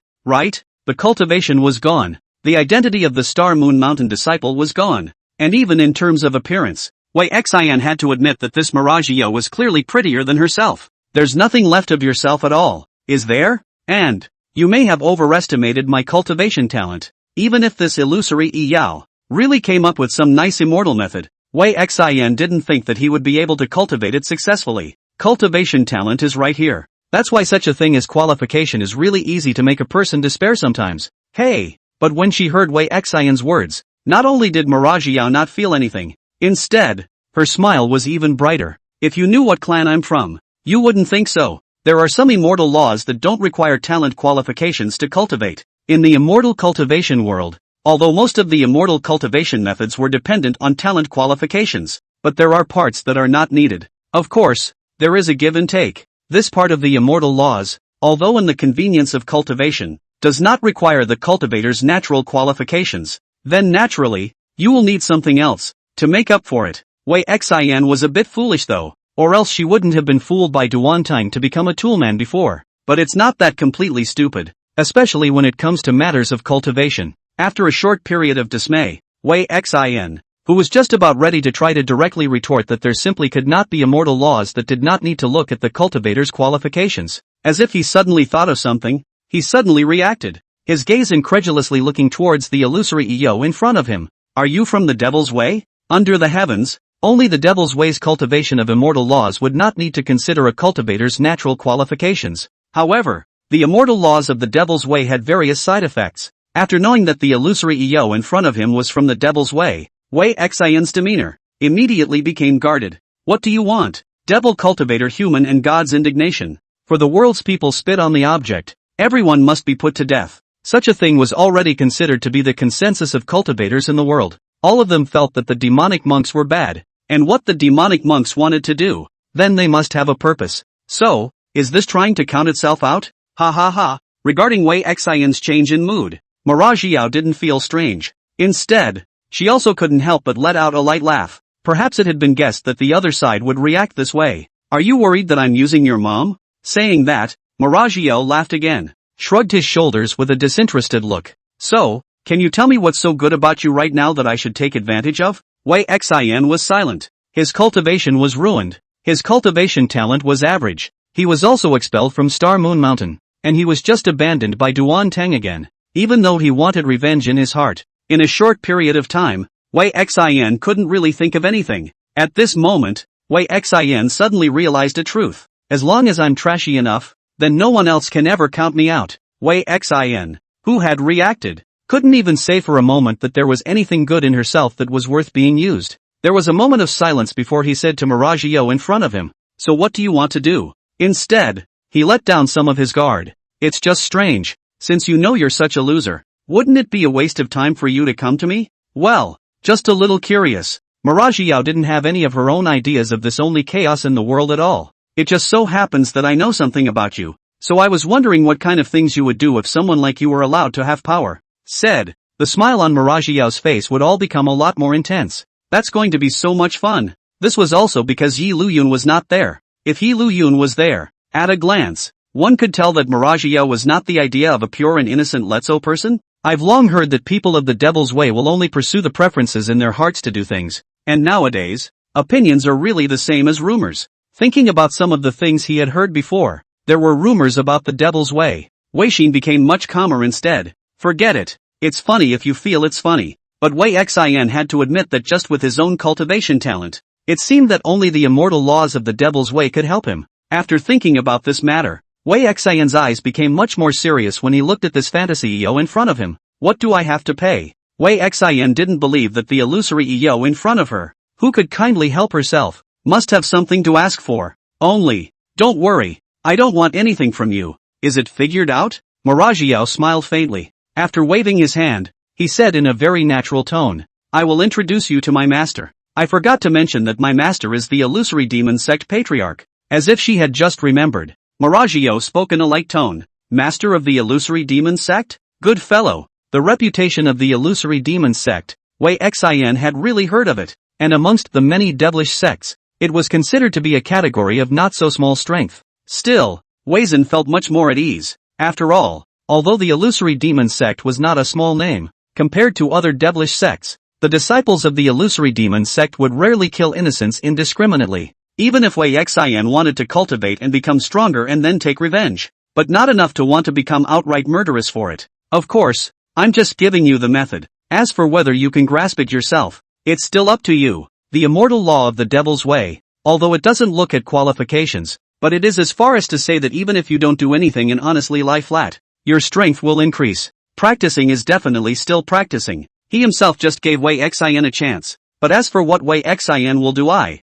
S1: right? The cultivation was gone. The identity of the Star Moon Mountain disciple was gone. And even in terms of appearance, Wei Xian had to admit that this Miragio was clearly prettier than herself. There's nothing left of yourself at all, is there? And you may have overestimated my cultivation talent. Even if this illusory Yao really came up with some nice immortal method, Wei Xian didn't think that he would be able to cultivate it successfully. Cultivation talent is right here. That's why such a thing as qualification is really easy to make a person despair sometimes. Hey! But when she heard Wei Xian's words, not only did Miragio not feel anything, instead, her smile was even brighter. If you knew what clan I'm from, you wouldn't think so. There are some immortal laws that don't require talent qualifications to cultivate. In the immortal cultivation world, although most of the immortal cultivation methods were dependent on talent qualifications, but there are parts that are not needed. Of course, there is a give and take. This part of the immortal laws, although in the convenience of cultivation, does not require the cultivator's natural qualifications, then naturally, you will need something else to make up for it. Wei Xian was a bit foolish though, or else she wouldn't have been fooled by Duantang to become a toolman before. But it's not that completely stupid, especially when it comes to matters of cultivation. After a short period of dismay, Wei Xian, who was just about ready to try to directly retort that there simply could not be immortal laws that did not need to look at the cultivator's qualifications, as if he suddenly thought of something, he suddenly reacted, his gaze incredulously looking towards the illusory Iyo in front of him. Are you from the Devil's Way? Under the heavens, only the Devil's Way's cultivation of immortal laws would not need to consider a cultivator's natural qualifications. However, the immortal laws of the Devil's Way had various side effects. After knowing that the illusory Iyo in front of him was from the Devil's Way, Wei Xian's demeanor immediately became guarded. What do you want? Devil cultivator human and God's indignation. For the world's people spit on the object, everyone must be put to death. Such a thing was already considered to be the consensus of cultivators in the world. All of them felt that the demonic monks were bad, and what the demonic monks wanted to do, then they must have a purpose. So, is this trying to count itself out? Ha ha ha. Regarding Wei Xian's change in mood, Miragio didn't feel strange. Instead, she also couldn't help but let out a light laugh. Perhaps it had been guessed that the other side would react this way. Are you worried that I'm using your mom? Saying that, Miragio laughed again, shrugged his shoulders with a disinterested look. So, can you tell me what's so good about you right now that I should take advantage of? Wei Xian was silent. His cultivation was ruined. His cultivation talent was average. He was also expelled from Star Moon Mountain, and he was just abandoned by Duantang again. Even though he wanted revenge in his heart, in a short period of time, Wei Xian couldn't really think of anything. At this moment, Wei Xian suddenly realized a truth. As long as I'm trashy enough, then no one else can ever count me out. Wei Xian, who had reacted, couldn't even say for a moment that there was anything good in herself that was worth being used. There was a moment of silence before he said to Miragio in front of him, so what do you want to do? Instead, he let down some of his guard. It's just strange, since you know you're such a loser. Wouldn't it be a waste of time for you to come to me? Well, just a little curious. Miragio didn't have any of her own ideas of this only chaos in the world at all. It just so happens that I know something about you, so I was wondering what kind of things you would do if someone like you were allowed to have power. Said, the smile on Miragio's face would all become a lot more intense. That's going to be so much fun. This was also because Liuyun was not there. If Liuyun was there, at a glance, one could tell that Miragio was not the idea of a pure and innocent Letzo person. I've long heard that people of the Devil's Way will only pursue the preferences in their hearts to do things, and nowadays, opinions are really the same as rumors. Thinking about some of the things he had heard before, there were rumors about the Devil's Way. Weixin became much calmer instead. Forget it. It's funny if you feel it's funny. But Wei Xian had to admit that just with his own cultivation talent, it seemed that only the immortal laws of the Devil's Way could help him. After thinking about this matter, Wei Xian's eyes became much more serious when he looked at this fantasy Iyo in front of him. What do I have to pay? Wei Xian didn't believe that the illusory Iyo in front of her, who could kindly help herself, must have something to ask for. Only, don't worry, I don't want anything from you. Is it figured out? Miragio smiled faintly. After waving his hand, he said in a very natural tone, I will introduce you to my master. I forgot to mention that my master is the illusory demon sect patriarch. As if she had just remembered, Miragio spoke in a light tone. Master of the illusory demon sect? Good fellow. The reputation of the illusory demon sect, Wei Xian had really heard of it, and amongst the many devilish sects, it was considered to be a category of not so small strength. Still, Weizhen felt much more at ease. After all, although the illusory demon sect was not a small name, compared to other devilish sects, The disciples of the illusory demon sect would rarely kill innocents indiscriminately, even if Wei Xian wanted to cultivate and become stronger and then take revenge, but not enough to want to become outright murderous for it. Of course, I'm just giving you the method. As for whether you can grasp it yourself, it's still up to you. The immortal law of the devil's way, although it doesn't look at qualifications, but it is as far as to say that even if you don't do anything and honestly lie flat, your strength will increase. Practicing is definitely still practicing. He himself just gave Wei Xian a chance, but as for what Wei Xian will do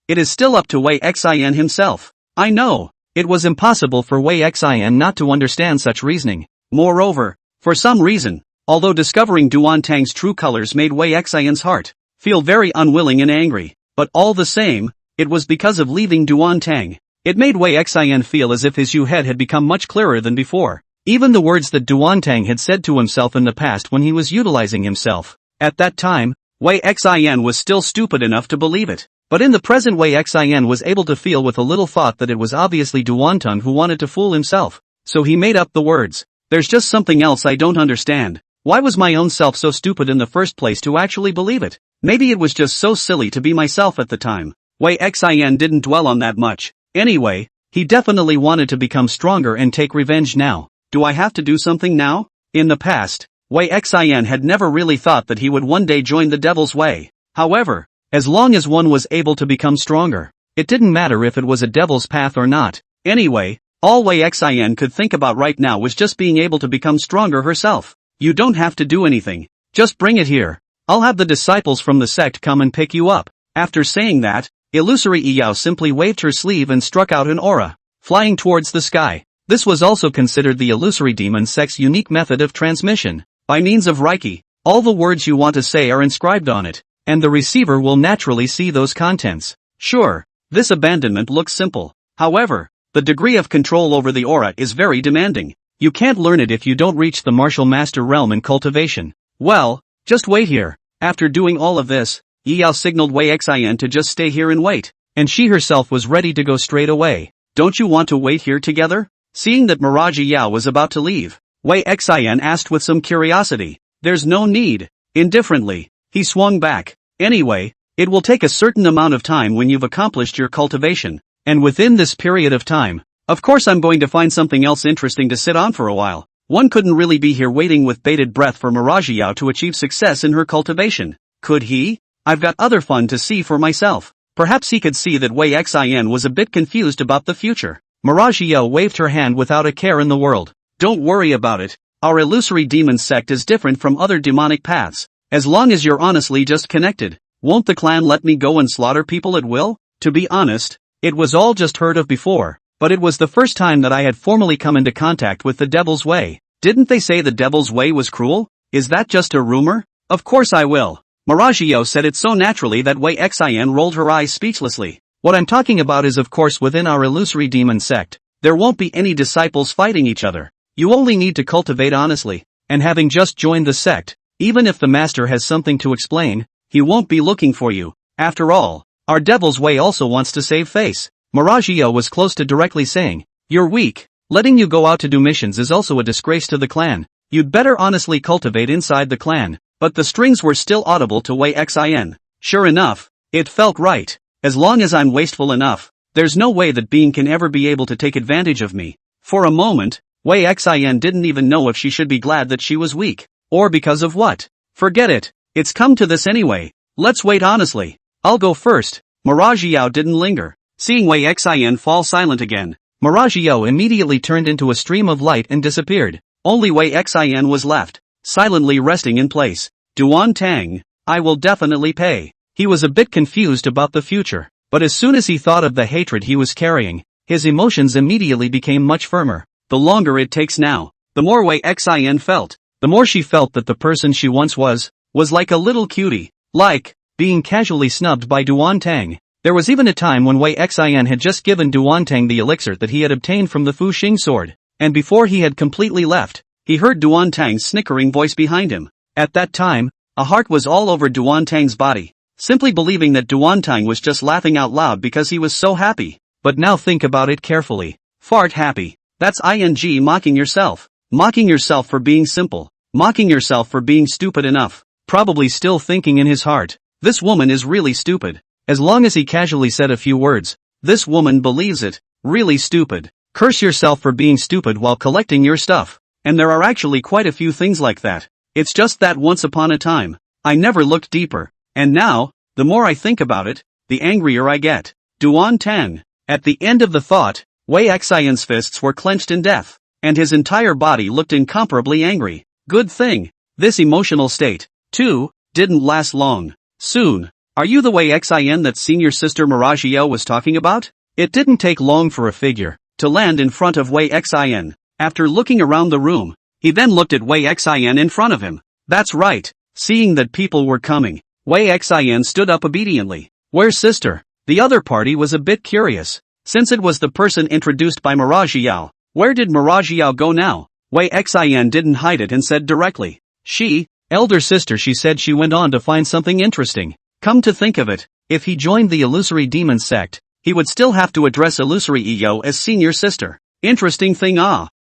S1: it is still up to Wei Xian himself. I know, it was impossible for Wei Xian not to understand such reasoning. Moreover, for some reason, although discovering Duan Tang's true colors made Wei Xian's heart feel very unwilling and angry, but all the same, it was because of leaving Duan Tang. It made Wei Xian feel as if his head had become much clearer than before. Even the words that Duan Tang had said to himself in the past when he was utilizing himself. At that time, Wei Xian was still stupid enough to believe it. But in the present Wei Xian was able to feel with a little thought that it was obviously Duan Tang who wanted to fool himself. So he made up the words. There's just something else I don't understand. Why was my own self so stupid in the first place to actually believe it? Maybe it was just so silly to be myself at the time. Wei Xian didn't dwell on that much. Anyway, he definitely wanted to become stronger and take revenge now. Do I have to do something now? In the past, Wei Xian had never really thought that he would one day join the devil's way. However, as long as one was able to become stronger, it didn't matter if it was a devil's path or not. Anyway, all Wei Xian could think about right now was just being able to become stronger herself. You don't have to do anything. Just bring it here. I'll have the disciples from the sect come and pick you up. After saying that, Illusory Yao simply waved her sleeve and struck out an aura, flying towards the sky. This was also considered the illusory demon sect's unique method of transmission. By means of Reiki, all the words you want to say are inscribed on it, and the receiver will naturally see those contents. Sure, this abandonment looks simple. However, the degree of control over the aura is very demanding. You can't learn it if you don't reach the martial master realm in cultivation. Well, just wait here. After doing all of this, Yao signaled Wei Xian to just stay here and wait, and she herself was ready to go straight away. Don't you want to wait here together? Seeing that Mirage Yao was about to leave, Wei Xian asked with some curiosity. There's no need. Indifferently, he swung back. Anyway, it will take a certain amount of time when you've accomplished your cultivation, and within this period of time, of course I'm going to find something else interesting to sit on for a while. One couldn't really be here waiting with bated breath for Mirage Yao to achieve success in her cultivation. Could he? I've got other fun to see for myself. Perhaps he could see that Wei Xian was a bit confused about the future. Mirage Yao waved her hand without a care in the world. Don't worry about it. Our illusory demon sect is different from other demonic paths. As long as you're honestly just connected, won't the clan let me go and slaughter people at will? To be honest, it was all just heard of before, but it was the first time that I had formally come into contact with the devil's way. Didn't they say the devil's way was cruel? Is that just a rumor? Of course I will. Mirage Yao said it so naturally that Wei Xian rolled her eyes speechlessly. What I'm talking about is of course within our illusory demon sect. There won't be any disciples fighting each other. You only need to cultivate honestly, and having just joined the sect, even if the master has something to explain, he won't be looking for you. After all, our devil's way also wants to save face. Mirage Yao was close to directly saying, you're weak. Letting you go out to do missions is also a disgrace to the clan. You'd better honestly cultivate inside the clan. But the strings were still audible to Wei Xian. Sure enough, it felt right. As long as I'm wasteful enough, there's no way that being can ever be able to take advantage of me. For a moment, Wei Xian didn't even know if she should be glad that she was weak, or because of what. Forget it, it's come to this anyway. Let's wait honestly. I'll go first. Mirage Yao didn't linger. Seeing Wei Xian fall silent again, Mirage Yao immediately turned into a stream of light and disappeared. Only Wei Xian was left, silently resting in place. Duan Tang, I will definitely pay. He was a bit confused about the future, but as soon as he thought of the hatred he was carrying, his emotions immediately became much firmer. The longer it takes now, the more Wei Xian felt. The more she felt that the person she once was like a little cutie, like being casually snubbed by Duan Tang. There was even a time when Wei Xian had just given Duan Tang the elixir that he had obtained from the Fu Xing sword, and before he had completely left, he heard Duan Tang's snickering voice behind him. At that time, a heart was all over Duan Tang's body, simply believing that Duan Tang was just laughing out loud because he was so happy. But now think about it carefully. Fart happy. That's ing mocking yourself. Mocking yourself for being simple. Mocking yourself for being stupid enough. probably still thinking in his heart, this woman is really stupid. As long as he casually said a few words, this woman believes it, really stupid. Curse yourself for being stupid while collecting your stuff. And there are actually quite a few things like that. It's just that once upon a time, I never looked deeper. And now, the more I think about it, the angrier I get. Duan Tan. At the end of the thought, Wei Xian's fists were clenched in death, and his entire body looked incomparably angry. Good thing. This emotional state, too, didn't last long. Soon. Are you the Wei Xian that senior sister Miragio was talking about? It didn't take long for a figure to land in front of Wei Xian. After looking around the room, he then looked at Wei Xian in front of him. That's right. Seeing that people were coming, Wei Xian stood up obediently. Where's sister? The other party was a bit curious, since it was the person introduced by Miragio. Where did Miragio go now? Wei Xian didn't hide it and said directly. She, elder sister, she said she went on to find something interesting. Come to think of it, if he joined the illusory demon sect, he would still have to address illusory Iyo as senior sister. Interesting thing.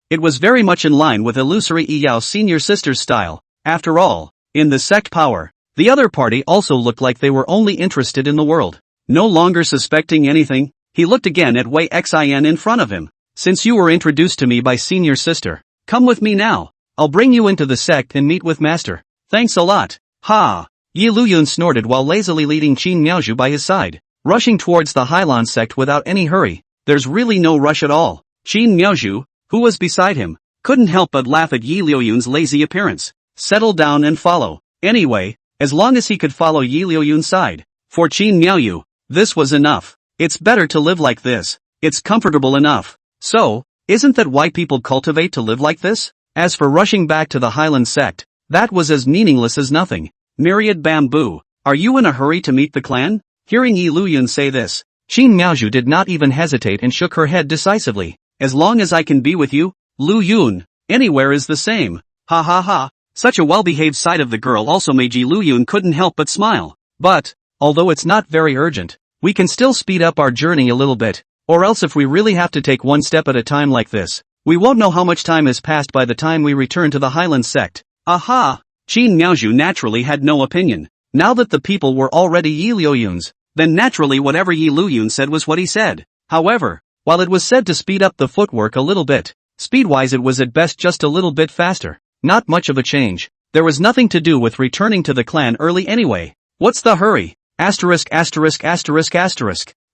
S1: It was very much in line with illusory Iyao's senior sister's style. After all, in the sect power, the other party also looked like they were only interested in the world. No longer suspecting anything, he looked again at Wei Xian in front of him. Since you were introduced to me by senior sister, come with me now. I'll bring you into the sect and meet with master. Thanks a lot. Ha! Liuyun snorted while lazily leading Qin Miaozhu by his side, rushing towards the Hyland Sect without any hurry. There's really no rush at all. Qin Miaozhu, who was beside him, couldn't help but laugh at Liuyun's lazy appearance. Settle down and follow. Anyway, as long as he could follow Liuyun's side, for Qin Miaozhu, this was enough. It's better to live like this. It's comfortable enough. So, isn't that why people cultivate to live like this? As for rushing back to the Hyland Sect, that was as meaningless as nothing. Myriad Bamboo, are you in a hurry to meet the clan? Hearing Liuyun say this, Qin Miaozhu did not even hesitate and shook her head decisively. As long as I can be with you, Liuyun, anywhere is the same. Ha ha ha. Such a well-behaved side of the girl also made Liuyun couldn't help but smile. But, although it's not very urgent, we can still speed up our journey a little bit, or else if we really have to take one step at a time like this, we won't know how much time has passed by the time we return to the Hyland Sect. Aha! Qin Miaozhu naturally had no opinion. Now that the people were already Liuyun's, then naturally whatever Liuyun said was what he said. However, while it was said to speed up the footwork a little bit, speed-wise it was at best just a little bit faster. Not much of a change. There was nothing to do with returning to the clan early anyway. What's the hurry?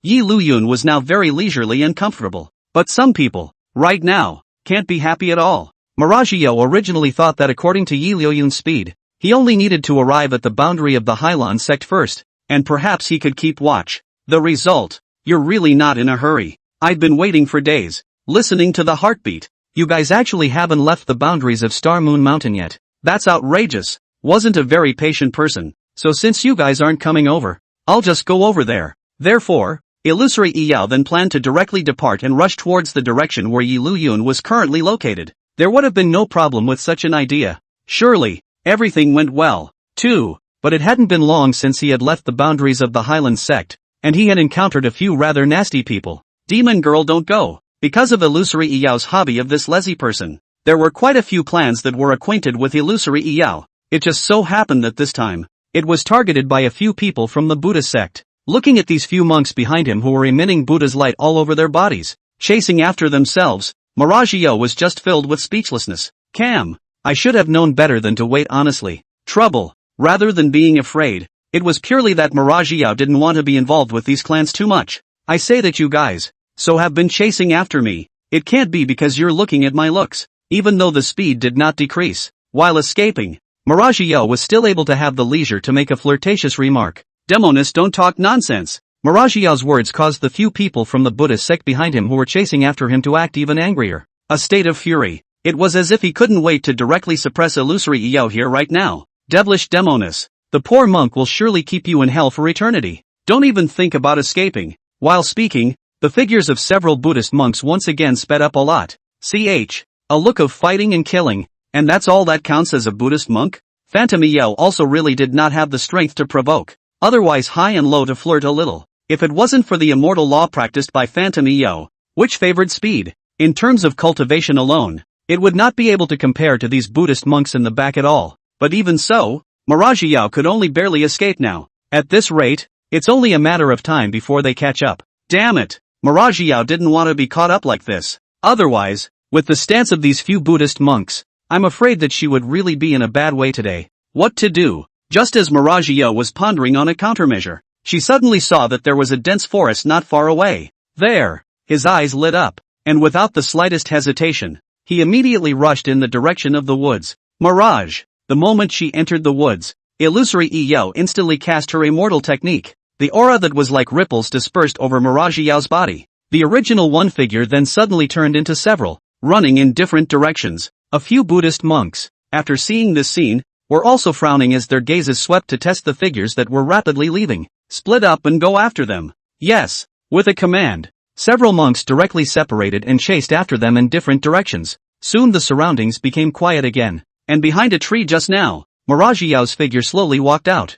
S1: Liuyun was now very leisurely and comfortable. But some people, right now, can't be happy at all. Miragio originally thought that according to Liuyun's speed, he only needed to arrive at the boundary of the Hyland Sect first, and perhaps he could keep watch. The result? You're really not in a hurry. I'd been waiting for days, listening to the heartbeat. You guys actually haven't left the boundaries of Star Moon Mountain yet. That's outrageous. Wasn't a very patient person, so since you guys aren't coming over, I'll just go over there. Therefore, illusory Iyao then planned to directly depart and rush towards the direction where Liuyun was currently located. There would have been no problem with such an idea. Surely, everything went well, too, but it hadn't been long since he had left the boundaries of the Hyland Sect, and he had encountered a few rather nasty people. Demon girl, don't go. Because of illusory Iyao's hobby of this lazy person, there were quite a few clans that were acquainted with illusory Iyao. It just so happened that this time, it was targeted by a few people from the Buddha sect. Looking at these few monks behind him who were emitting Buddha's light all over their bodies, chasing after themselves, Miragio was just filled with speechlessness. I should have known better than to wait honestly. Trouble, rather than being afraid. It was purely that Miragio didn't want to be involved with these clans too much. I say that you guys, so have been chasing after me. It can't be because you're looking at my looks. Even though the speed did not decrease, while escaping, Miragio was still able to have the leisure to make a flirtatious remark. Demonist, don't talk nonsense. Miragio's words caused the few people from the Buddhist sect behind him who were chasing after him to act even angrier. A state of fury. It was as if he couldn't wait to directly suppress illusory Iyao here right now. Devilish Demonist. The poor monk will surely keep you in hell for eternity. Don't even think about escaping. While speaking, the figures of several Buddhist monks once again sped up a lot. A look of fighting and killing, and that's all that counts as a Buddhist monk? Phantom Iyao also really did not have the strength to provoke, otherwise high and low to flirt a little. If it wasn't for the immortal law practiced by Phantom Iyao, which favored speed, in terms of cultivation alone, it would not be able to compare to these Buddhist monks in the back at all. But even so, Marajiao could only barely escape now. At this rate, it's only a matter of time before they catch up. Damn it! Marajiao didn't want to be caught up like this. Otherwise, with the stance of these few Buddhist monks, I'm afraid that she would really be in a bad way today. What to do? Just as Marajiao was pondering on a countermeasure, she suddenly saw that there was a dense forest not far away. There! His eyes lit up, and without the slightest hesitation, he immediately rushed in the direction of the woods. Mirage! The moment she entered the woods, Illusory Yao instantly cast her immortal technique. The aura that was like ripples dispersed over Marajiao's body. The original one figure then suddenly turned into several, running in different directions. A few Buddhist monks, after seeing this scene, were also frowning as their gazes swept to test the figures that were rapidly leaving. Split up and go after them. Yes, with a command. Several monks directly separated and chased after them in different directions. Soon the surroundings became quiet again, and behind a tree just now, Marajiao's figure slowly walked out.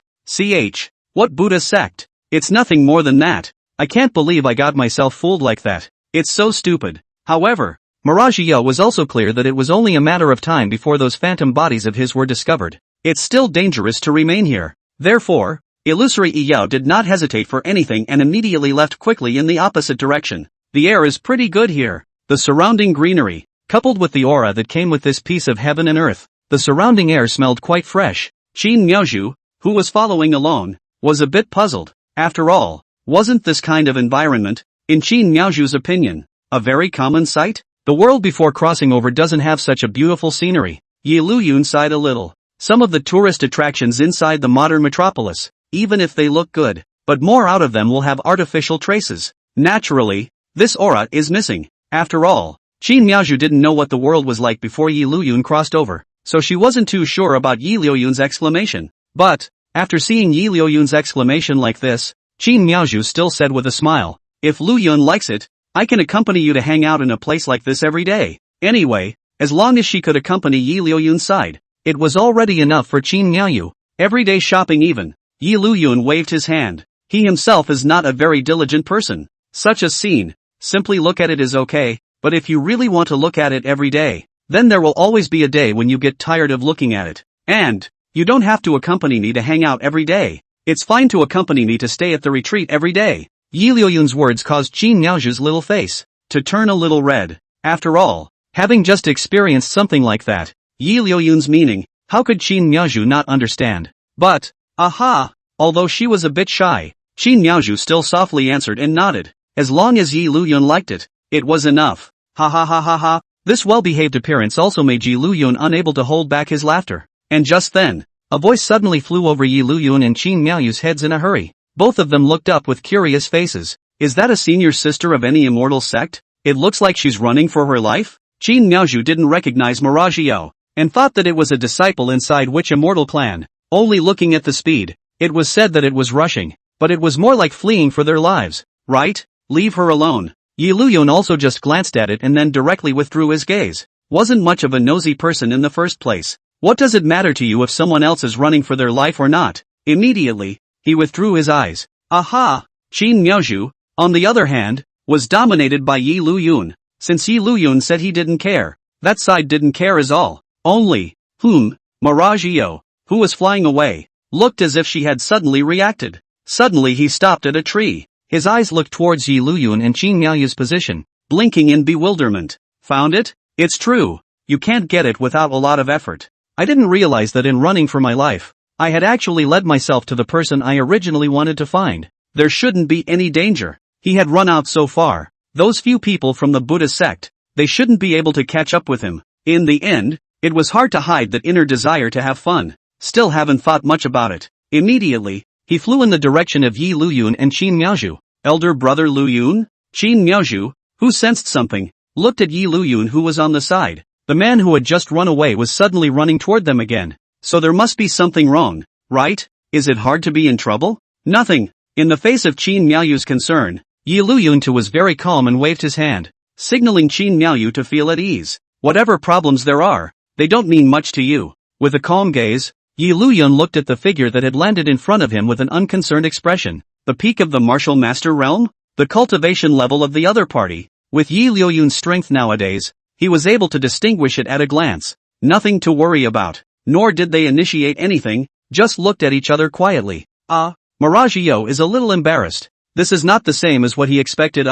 S1: What Buddha sect? It's nothing more than that. I can't believe I got myself fooled like that. It's so stupid. However, Marajiao was also clear that it was only a matter of time before those phantom bodies of his were discovered. It's still dangerous to remain here. Therefore, Illusory Yao did not hesitate for anything and immediately left quickly in the opposite direction. The air is pretty good here. The surrounding greenery, coupled with the aura that came with this piece of heaven and earth, the surrounding air smelled quite fresh. Qin Miaozhu, who was following alone, was a bit puzzled. After all, wasn't this kind of environment, in Qin Miaozhu's opinion, a very common sight? The world before crossing over doesn't have such a beautiful scenery. Liuyun sighed a little. Some of the tourist attractions inside the modern metropolis, even if they look good, but more out of them will have artificial traces. Naturally, this aura is missing. After all, Qin Miaozhu didn't know what the world was like before Liuyun crossed over, so she wasn't too sure about Liuyun's exclamation. But, after seeing Liuyun's exclamation like this, Qin Miaozhu still said with a smile, "If Liuyun likes it, I can accompany you to hang out in a place like this every day." Anyway, as long as she could accompany Liuyun's side, it was already enough for Qin Miaozhu. Everyday shopping even. Liuyun waved his hand. He himself is not a very diligent person. Such a scene, simply look at it is okay, but if you really want to look at it every day, then there will always be a day when you get tired of looking at it. And, you don't have to accompany me to hang out every day. It's fine to accompany me to stay at the retreat every day. Liuyun's words caused Qin Miaozhu's little face to turn a little red. After all, having just experienced something like that, Liuyun's meaning, how could Qin Miaozhu not understand? But, aha! Although she was a bit shy, Qin Miaozhu still softly answered and nodded. As long as Liuyun liked it, it was enough. Ha ha ha ha ha. This well-behaved appearance also made Liuyun unable to hold back his laughter. And just then, a voice suddenly flew over Liuyun and Qin Miaozhu's heads in a hurry. Both of them looked up with curious faces. Is that a senior sister of any immortal sect? It looks like she's running for her life? Qin Miaozhu didn't recognize Marajiao, and thought that it was a disciple inside which immortal clan. Only looking at the speed, it was said that it was rushing, but it was more like fleeing for their lives, right? Leave her alone. Liuyun also just glanced at it and then directly withdrew his gaze. Wasn't much of a nosy person in the first place. What does it matter to you if someone else is running for their life or not? Immediately, he withdrew his eyes. Aha! Qin Miaozhu, on the other hand, was dominated by Liuyun. Since Liuyun said he didn't care, that side didn't care as all. Only, Marajiao, who was flying away, looked as if she had suddenly reacted. Suddenly he stopped at a tree. His eyes looked towards Liuyun and Qin Miaozhu's position, blinking in bewilderment. Found it? It's true. You can't get it without a lot of effort. I didn't realize that in running for my life, I had actually led myself to the person I originally wanted to find. There shouldn't be any danger. He had run out so far. Those few people from the Buddha sect, they shouldn't be able to catch up with him. In the end, it was hard to hide that inner desire to have fun. Still haven't thought much about it. Immediately, he flew in the direction of Liuyun and Qin Miaozhu. Elder brother Liuyun? Qin Miaozhu, who sensed something, looked at Liuyun who was on the side. The man who had just run away was suddenly running toward them again. So there must be something wrong, right? Is it hard to be in trouble? Nothing. In the face of Qin Miaozhu's concern, Liuyun too was very calm and waved his hand, signaling Qin Miaozhu to feel at ease. Whatever problems there are, they don't mean much to you. With a calm gaze, Liuyun looked at the figure that had landed in front of him with an unconcerned expression. The peak of the martial master realm? The cultivation level of the other party. With Liuyun's strength nowadays, he was able to distinguish it at a glance. Nothing to worry about. Nor did they initiate anything, just looked at each other quietly. Miragio is a little embarrassed. This is not the same as what he expected.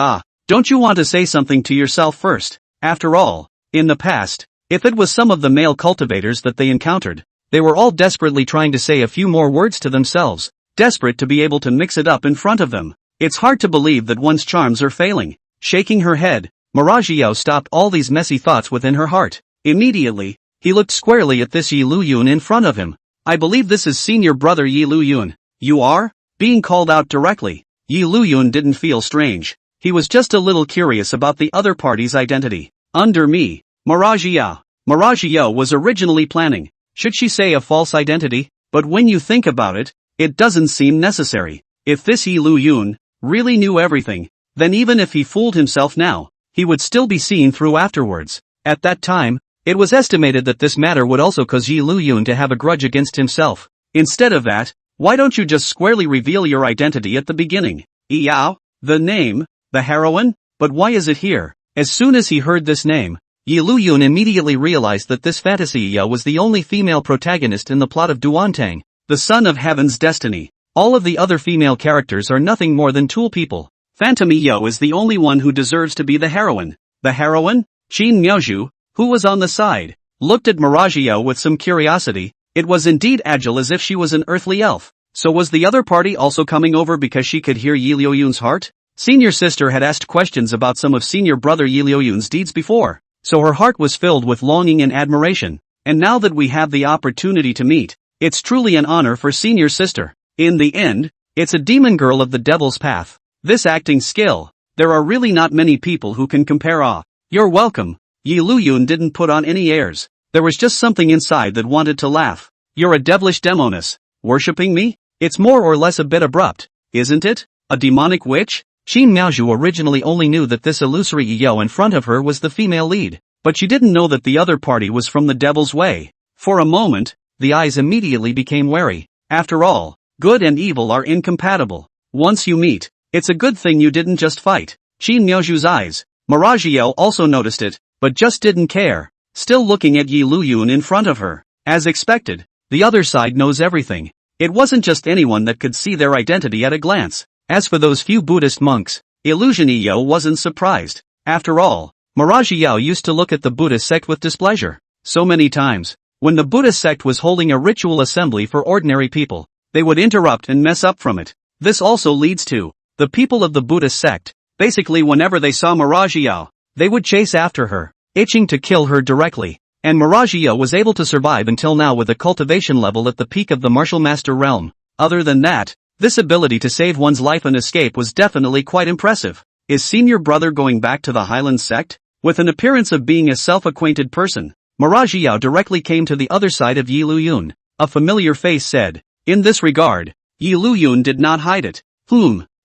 S1: Don't you want to say something to yourself first? After all, in the past, if it was some of the male cultivators that they encountered, they were all desperately trying to say a few more words to themselves, desperate to be able to mix it up in front of them. It's hard to believe that one's charms are failing. Shaking her head, Miragio stopped all these messy thoughts within her heart. Immediately, he looked squarely at this Liuyun in front of him. I believe this is senior brother Liuyun. You are? Being called out directly, Liuyun didn't feel strange. He was just a little curious about the other party's identity. Under me, Miragio. Miragio was originally planning, should she say a false identity? But when you think about it, it doesn't seem necessary. If this Liuyun really knew everything, then even if he fooled himself now, he would still be seen through afterwards. At that time, it was estimated that this matter would also cause Liuyun to have a grudge against himself. Instead of that, why don't you just squarely reveal your identity at the beginning? Yao, the name, the heroine? But why is it here? As soon as he heard this name, Liuyun immediately realized that this fantasy Yao was the only female protagonist in the plot of Duantang, the son of heaven's destiny. All of the other female characters are nothing more than tool people. Phantom Yao is the only one who deserves to be the heroine. The heroine? Qin Miaozhu, who was on the side, looked at Miragio with some curiosity. It was indeed agile as if she was an earthly elf. So was the other party also coming over because she could hear Liuyun's heart? Senior sister had asked questions about some of senior brother Liuyun's deeds before, so her heart was filled with longing and admiration. And now that we have the opportunity to meet, it's truly an honor for senior sister. In the end, it's a demon girl of the devil's path. This acting skill, there are really not many people who can compare. You're welcome. Liuyun didn't put on any airs. There was just something inside that wanted to laugh. You're a devilish demoness. Worshipping me? It's more or less a bit abrupt, isn't it? A demonic witch? Qin Miaozhu originally only knew that this illusory Yao in front of her was the female lead, but she didn't know that the other party was from the devil's way. For a moment, the eyes immediately became wary. After all, good and evil are incompatible. Once you meet, it's a good thing you didn't just fight. Qin Miaozhu's eyes. Miragio also noticed it, but just didn't care, still looking at Liuyun in front of her. As expected, the other side knows everything. It wasn't just anyone that could see their identity at a glance. As for those few Buddhist monks, Illusion Yao wasn't surprised. After all, Miragio used to look at the Buddhist sect with displeasure. So many times, when the Buddhist sect was holding a ritual assembly for ordinary people, they would interrupt and mess up from it. This also leads to the people of the Buddhist sect. Basically, whenever they saw Miragio, they would chase after her, itching to kill her directly. And Miragio was able to survive until now with a cultivation level at the peak of the martial master realm. Other than that, this ability to save one's life and escape was definitely quite impressive. Is senior brother going back to the Hyland Sect? With an appearance of being a self-acquainted person, Miragio directly came to the other side of Liuyun. A familiar face said. In this regard, Liuyun did not hide it.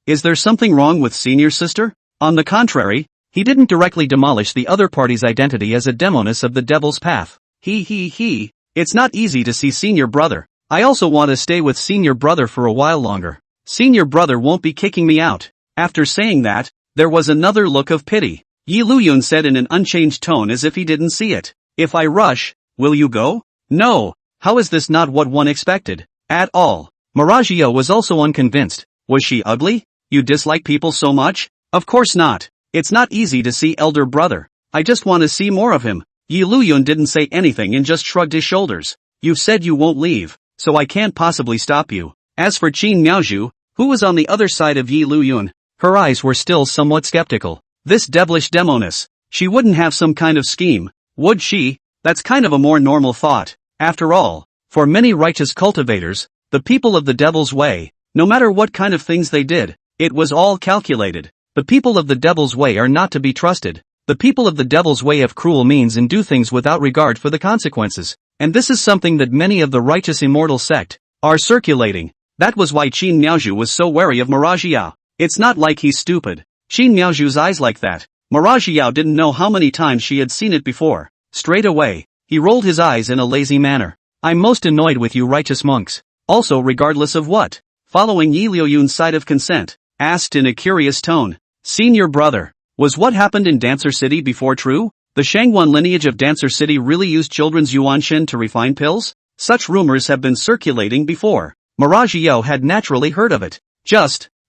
S1: Is there something wrong with senior sister? On the contrary, he didn't directly demolish the other party's identity as a demoness of the devil's path. It's not easy to see senior brother. I also want to stay with senior brother for a while longer. Senior brother won't be kicking me out. After saying that, there was another look of pity. Liuyun said in an unchanged tone as if he didn't see it. If I rush, will you go? No. How is this not what one expected? At all. Miragio was also unconvinced. Was she ugly? You dislike people so much? Of course not. It's not easy to see elder brother. I just want to see more of him. Liuyun didn't say anything and just shrugged his shoulders. You've said you won't leave, so I can't possibly stop you. As for Qin Miaozhu, who was on the other side of Liuyun, her eyes were still somewhat skeptical. This devilish demoness, she wouldn't have some kind of scheme, would she? That's kind of a more normal thought. After all, for many righteous cultivators, the people of the devil's way, no matter what kind of things they did, it was all calculated. The people of the devil's way are not to be trusted. The people of the devil's way have cruel means and do things without regard for the consequences. And this is something that many of the righteous immortal sect are circulating. That was why Qin Miaozhu was so wary of Miragio. It's not like he's stupid. Qin Miaozhu's eyes like that. Miragio didn't know how many times she had seen it before. Straight away, he rolled his eyes in a lazy manner. I'm most annoyed with you righteous monks. Also regardless of what? Following Liuyun's side of consent, asked in a curious tone. Senior brother, was what happened in Dancer City before true? The Shangwan lineage of Dancer City really used children's yuanshin to refine pills? Such rumors have been circulating before. Marajiao had naturally heard of it.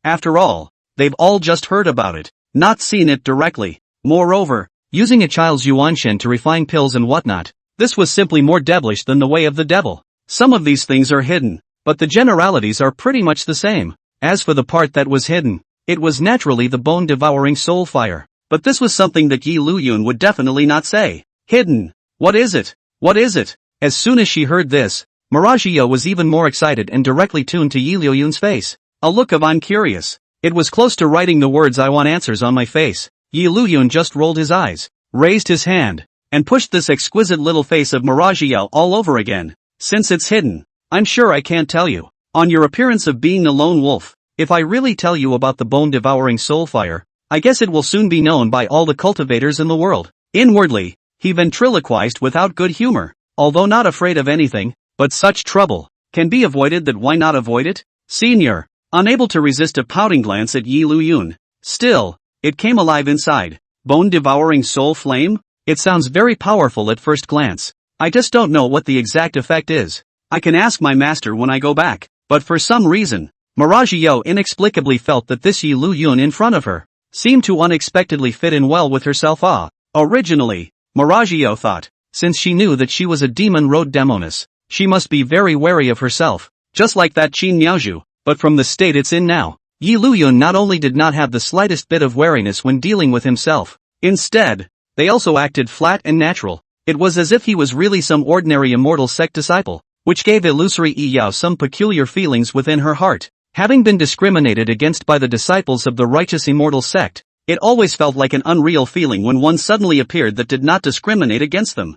S1: After all, they've all just heard about it, not seen it directly. Moreover, using a child's yuanshen to refine pills and whatnot, this was simply more devilish than the way of the devil. Some of these things are hidden, but the generalities are pretty much the same. As for the part that was hidden, it was naturally the bone-devouring soul fire. But this was something that Liuyun would definitely not say. Hidden. What is it? What is it? As soon as she heard this, Marajiao was even more excited and directly tuned to Liuyun's face. A look of "I'm curious." It was close to writing the words "I want answers" on my face. Liuyun just rolled his eyes, raised his hand, and pushed this exquisite little face of Marajiao all over again. Since it's hidden, I'm sure I can't tell you. On your appearance of being a lone wolf, if I really tell you about the bone-devouring soul fire, I guess it will soon be known by all the cultivators in the world. Inwardly, he ventriloquized without good humor. Although not afraid of anything, but such trouble can be avoided, that why not avoid it? Senior, unable to resist a pouting glance at Liuyun. Still, it came alive inside. Bone-devouring soul flame? It sounds very powerful at first glance. I just don't know what the exact effect is. I can ask my master when I go back. But for some reason, Marajiao inexplicably felt that this Liuyun in front of her seemed to unexpectedly fit in well with herself. Originally, Marajiao thought, since she knew that she was a demon road demoness, she must be very wary of herself, just like that Qin Miaozhu. But from the state it's in now, Liuyun not only did not have the slightest bit of wariness when dealing with himself, instead, they also acted flat and natural. It was as if he was really some ordinary immortal sect disciple, which gave illusory Yao some peculiar feelings within her heart. Having been discriminated against by the disciples of the righteous immortal sect, it always felt like an unreal feeling when one suddenly appeared that did not discriminate against them.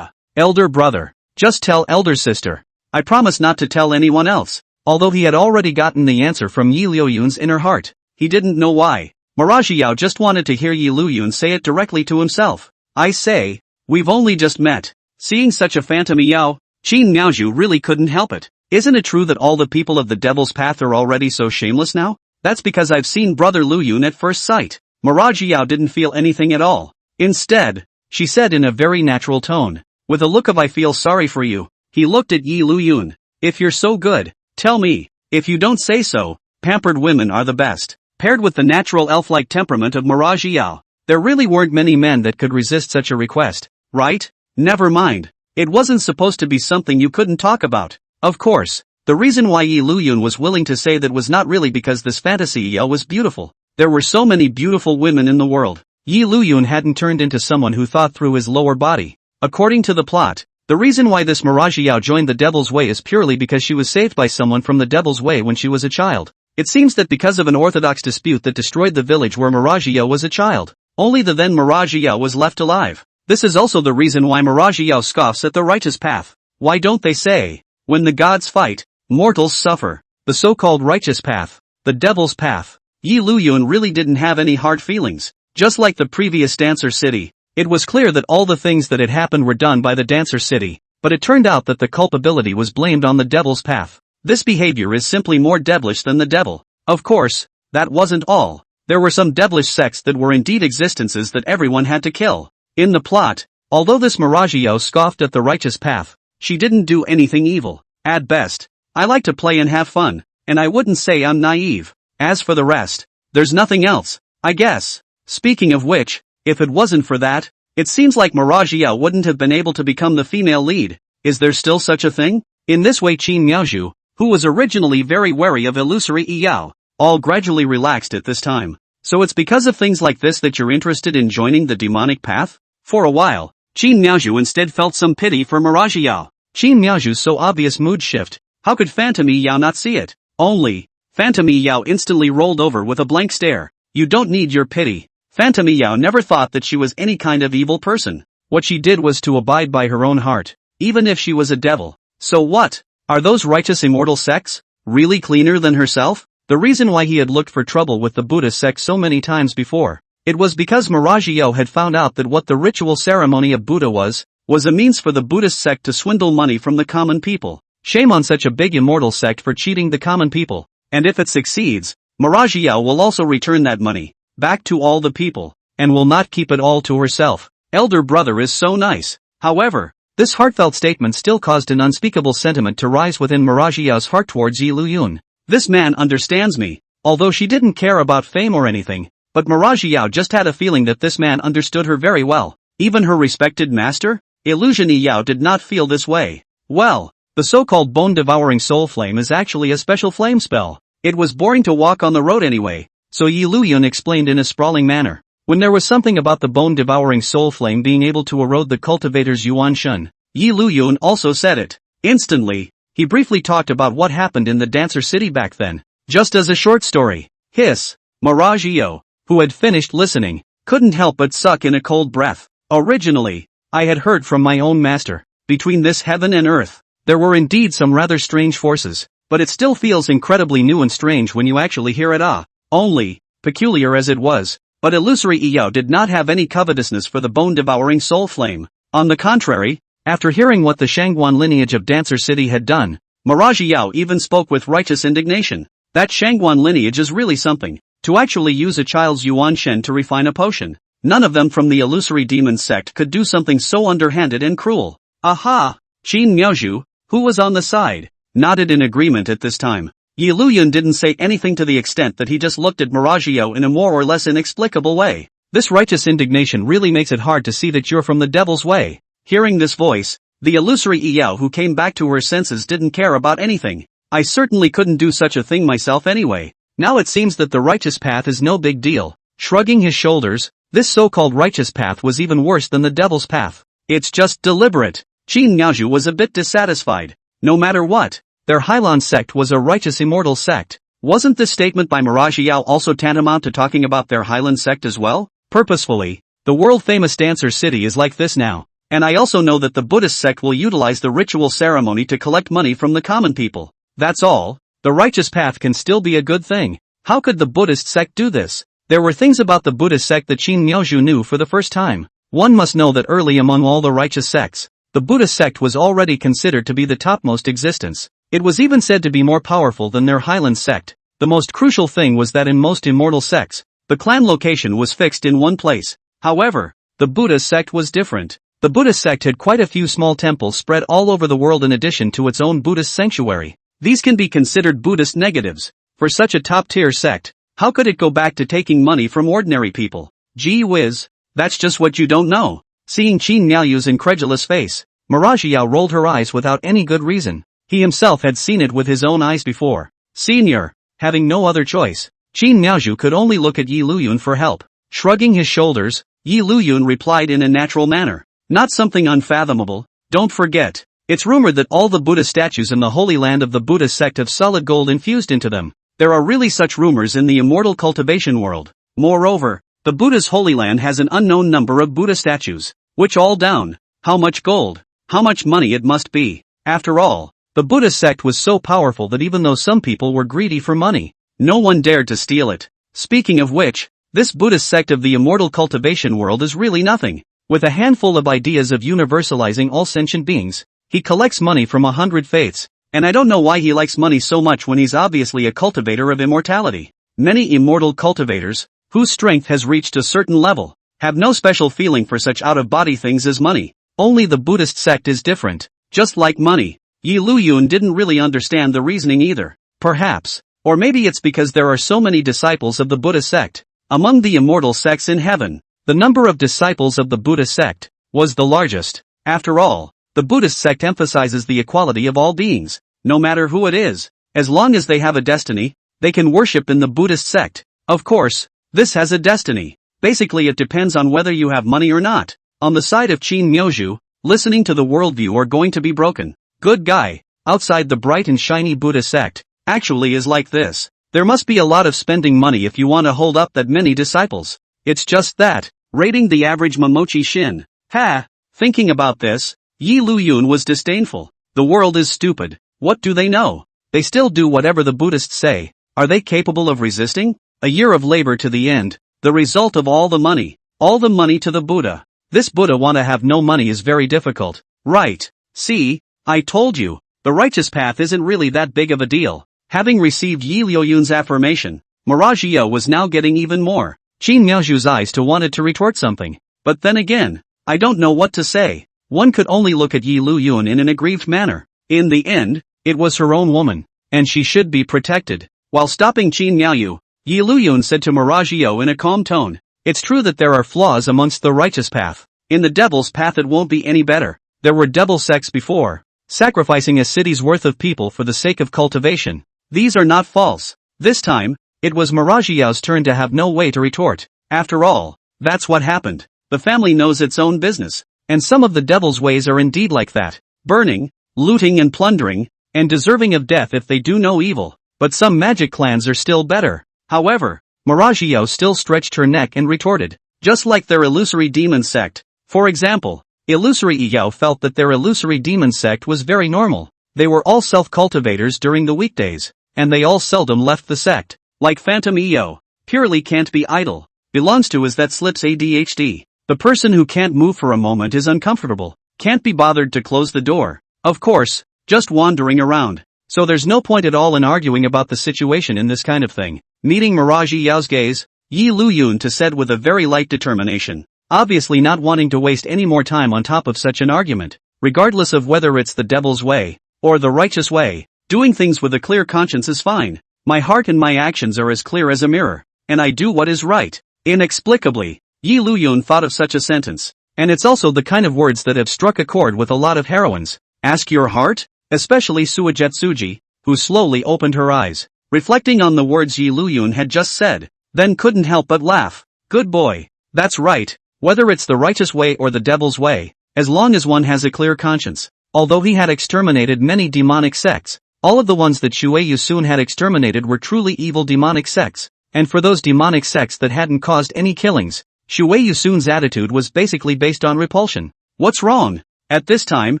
S1: Elder brother, just tell elder sister. I promise not to tell anyone else. Although he had already gotten the answer from Liuyun's inner heart, he didn't know why. Marajiao just wanted to hear Liuyun say it directly to himself. I say, we've only just met. Seeing such a phantom Yao, Qin Miaozhu really couldn't help it. Isn't it true that all the people of the Devil's Path are already so shameless now? That's because I've seen Brother Liuyun at first sight. Marajiao didn't feel anything at all. Instead, she said in a very natural tone, with a look of "I feel sorry for you." He looked at Liuyun. If you're so good, tell me. If you don't say so, pampered women are the best. Paired with the natural elf-like temperament of Marajiao, there really weren't many men that could resist such a request, right? Never mind. It wasn't supposed to be something you couldn't talk about. Of course, the reason why Liuyun was willing to say that was not really because this fantasy Yao was beautiful. There were so many beautiful women in the world. Liuyun hadn't turned into someone who thought through his lower body. According to the plot, the reason why this Marajiao joined the Devil's Way is purely because she was saved by someone from the Devil's Way when she was a child. It seems that because of an orthodox dispute that destroyed the village where Marajiao was a child, only the then Marajiao was left alive. This is also the reason why Marajiao scoffs at the righteous path. Why don't they say, when the gods fight, mortals suffer? The so-called righteous path, the Devil's path. Liuyun really didn't have any hard feelings. Just like the previous Dancer City, it was clear that all the things that had happened were done by the Dancer City, but it turned out that the culpability was blamed on the Devil's path. This behavior is simply more devilish than the devil. Of course, that wasn't all. There were some devilish sects that were indeed existences that everyone had to kill. In the plot, although this Marajiao scoffed at the righteous path, she didn't do anything evil. At best, I like to play and have fun, and I wouldn't say I'm naive. As for the rest, there's nothing else, I guess. Speaking of which, if it wasn't for that, it seems like Marajiao wouldn't have been able to become the female lead. Is there still such a thing? In this way Qin Miaozhu, who was originally very wary of illusory Yao, all gradually relaxed at this time. So it's because of things like this that you're interested in joining the demonic path? For a while, Qin Miaozhu instead felt some pity for Marajiao. Qin Miaozhu's so obvious mood shift, how could Phantom Yao not see it? Only, Phantom Yao instantly rolled over with a blank stare. You don't need your pity. Phantom Yao never thought that she was any kind of evil person. What she did was to abide by her own heart, even if she was a devil. So what? Are those righteous immortal sects really cleaner than herself? The reason why he had looked for trouble with the Buddhist sect so many times before, it was because Marajiao had found out that what the ritual ceremony of Buddha was a means for the Buddhist sect to swindle money from the common people. Shame on such a big immortal sect for cheating the common people. And if it succeeds, Marajiao will also return that money back to all the people, and will not keep it all to herself. Elder brother is so nice. However, This heartfelt statement still caused an unspeakable sentiment to rise within Marajiao's heart towards Yi Liuyun. This man understands me. Although she didn't care about fame or anything, but Marajiao just had a feeling that this man understood her very well. Even her respected master? Illusion Yao did not feel this way. Well, the so-called bone-devouring soul flame is actually a special flame spell. It was boring to walk on the road anyway, so Yi Liuyun explained in a sprawling manner. When there was something about the bone-devouring soul flame being able to erode the cultivator's yuan shun, Yi Liuyun also said it. Instantly, he briefly talked about what happened in the dancer city back then. Just as a short story. Hiss. Marajiao, who had finished listening, couldn't help but suck in a cold breath. Originally, I had heard from my own master. Between this heaven and earth, there were indeed some rather strange forces, but it still feels incredibly new and strange when you actually hear it. Only, peculiar as it was, but illusory Yao did not have any covetousness for the bone-devouring soul flame. On the contrary, after hearing what the Shangguan lineage of Dancer City had done, Marajiao even spoke with righteous indignation. That Shangguan lineage is really something. To actually use a child's yuan shen to refine a potion. None of them from the illusory demon sect could do something so underhanded and cruel. Aha! Qin Miaozhu, who was on the side, nodded in agreement at this time. Yi Liuyun didn't say anything to the extent that he just looked at Marajiao in a more or less inexplicable way. This righteous indignation really makes it hard to see that you're from the devil's way. Hearing this voice, the illusory Yao who came back to her senses didn't care about anything. I certainly couldn't do such a thing myself anyway. Now it seems that the righteous path is no big deal. Shrugging his shoulders, this so-called righteous path was even worse than the devil's path. It's just deliberate. Qin Miaozhu was a bit dissatisfied. No matter what, their Hyland Sect was a righteous immortal sect. Wasn't this statement by Marajiao also tantamount to talking about their Hyland Sect as well? Purposefully, the world-famous Dancer City is like this now. And I also know that the Buddhist sect will utilize the ritual ceremony to collect money from the common people. That's all. The righteous path can still be a good thing. How could the Buddhist sect do this? There were things about the Buddhist sect that Qin Miaozhu knew for the first time. One must know that early among all the righteous sects, the Buddhist sect was already considered to be the topmost existence. It was even said to be more powerful than their Hyland Sect. The most crucial thing was that in most immortal sects, the clan location was fixed in one place. However, the Buddhist sect was different. The Buddhist sect had quite a few small temples spread all over the world in addition to its own Buddhist sanctuary. These can be considered Buddhist negatives. For such a top-tier sect, how could it go back to taking money from ordinary people? Gee whiz, that's just what you don't know. Seeing Qin Miaozhu's incredulous face, Marajiao rolled her eyes without any good reason. He himself had seen it with his own eyes before. Senior, having no other choice, Qin Miaozhu could only look at Yi Liuyun for help. Shrugging his shoulders, Yi Liuyun replied in a natural manner. Not something unfathomable. Don't forget, it's rumored that all the Buddha statues in the Holy Land of the Buddhist sect have solid gold infused into them. There are really such rumors in the immortal cultivation world. Moreover, the Buddha's Holy Land has an unknown number of Buddha statues. Which all down? How much gold? How much money it must be? After all, the Buddhist sect was so powerful that even though some people were greedy for money, no one dared to steal it. Speaking of which, this Buddhist sect of the immortal cultivation world is really nothing. With a handful of ideas of universalizing all sentient beings, he collects money from 100 faiths, and I don't know why he likes money so much when he's obviously a cultivator of immortality. Many immortal cultivators, whose strength has reached a certain level, have no special feeling for such out-of-body things as money. Only the Buddhist sect is different. Just like money, Yi Liuyun didn't really understand the reasoning either. Perhaps, or maybe it's because there are so many disciples of the Buddha sect. Among the immortal sects in heaven, the number of disciples of the Buddha sect was the largest. After all, the Buddhist sect emphasizes the equality of all beings, no matter who it is. As long as they have a destiny, they can worship in the Buddhist sect. Of course, this has a destiny. Basically it depends on whether you have money or not. On the side of Qin Miaozhu, listening to the worldview are going to be broken. Good guy, outside the bright and shiny Buddha sect, actually is like this. There must be a lot of spending money if you want to hold up that many disciples. It's just that, rating the average Momochi Shin. Ha! Thinking about this, Yi Liuyun was disdainful. The world is stupid. What do they know? They still do whatever the Buddhists say. Are they capable of resisting? A year of labor to the end, the result of all the money to the Buddha. This Buddha wanna have no money is very difficult. Right. See, I told you, the righteous path isn't really that big of a deal. Having received Yi Liuyun's affirmation, Marajiao was now getting even more. Qin Miaozhu's eyes wanted to retort something. But then again, I don't know what to say. One could only look at Yi Liuyun in an aggrieved manner. In the end, it was her own woman, and she should be protected. While stopping Qin Miaoyu, Yi Liuyun said to Miragio in a calm tone, "It's true that there are flaws amongst the righteous path. In the devil's path it won't be any better. There were devil sects before, sacrificing a city's worth of people for the sake of cultivation. These are not false." This time, it was Miragio's turn to have no way to retort. After all, that's what happened. The family knows its own business, and some of the devil's ways are indeed like that. Burning, looting and plundering, and deserving of death if they do no evil. But some magic clans are still better. However, Miragio still stretched her neck and retorted, just like their illusory demon sect. For example, Illusory Iyao felt that their illusory demon sect was very normal. They were all self-cultivators during the weekdays, and they all seldom left the sect. Like Phantom Iyao, purely can't be idle. Belongs to is that slips ADHD. The person who can't move for a moment is uncomfortable, can't be bothered to close the door. Of course, just wandering around. So there's no point at all in arguing about the situation in this kind of thing. Meeting Miragio's gaze, Yi Liuyun said with a very light determination, obviously not wanting to waste any more time on top of such an argument. Regardless of whether it's the devil's way, or the righteous way, doing things with a clear conscience is fine. My heart and my actions are as clear as a mirror, and I do what is right. Inexplicably, Yi Liuyun thought of such a sentence, and it's also the kind of words that have struck a chord with a lot of heroines. Ask your heart? Especially Suijetsuji, who slowly opened her eyes, reflecting on the words Yi Liuyun had just said, then couldn't help but laugh. Good boy. That's right, whether it's the righteous way or the devil's way, as long as one has a clear conscience. Although he had exterminated many demonic sects, all of the ones that Shui Yusun had exterminated were truly evil demonic sects, and for those demonic sects that hadn't caused any killings, Shui Yusun's attitude was basically based on repulsion. What's wrong? At this time,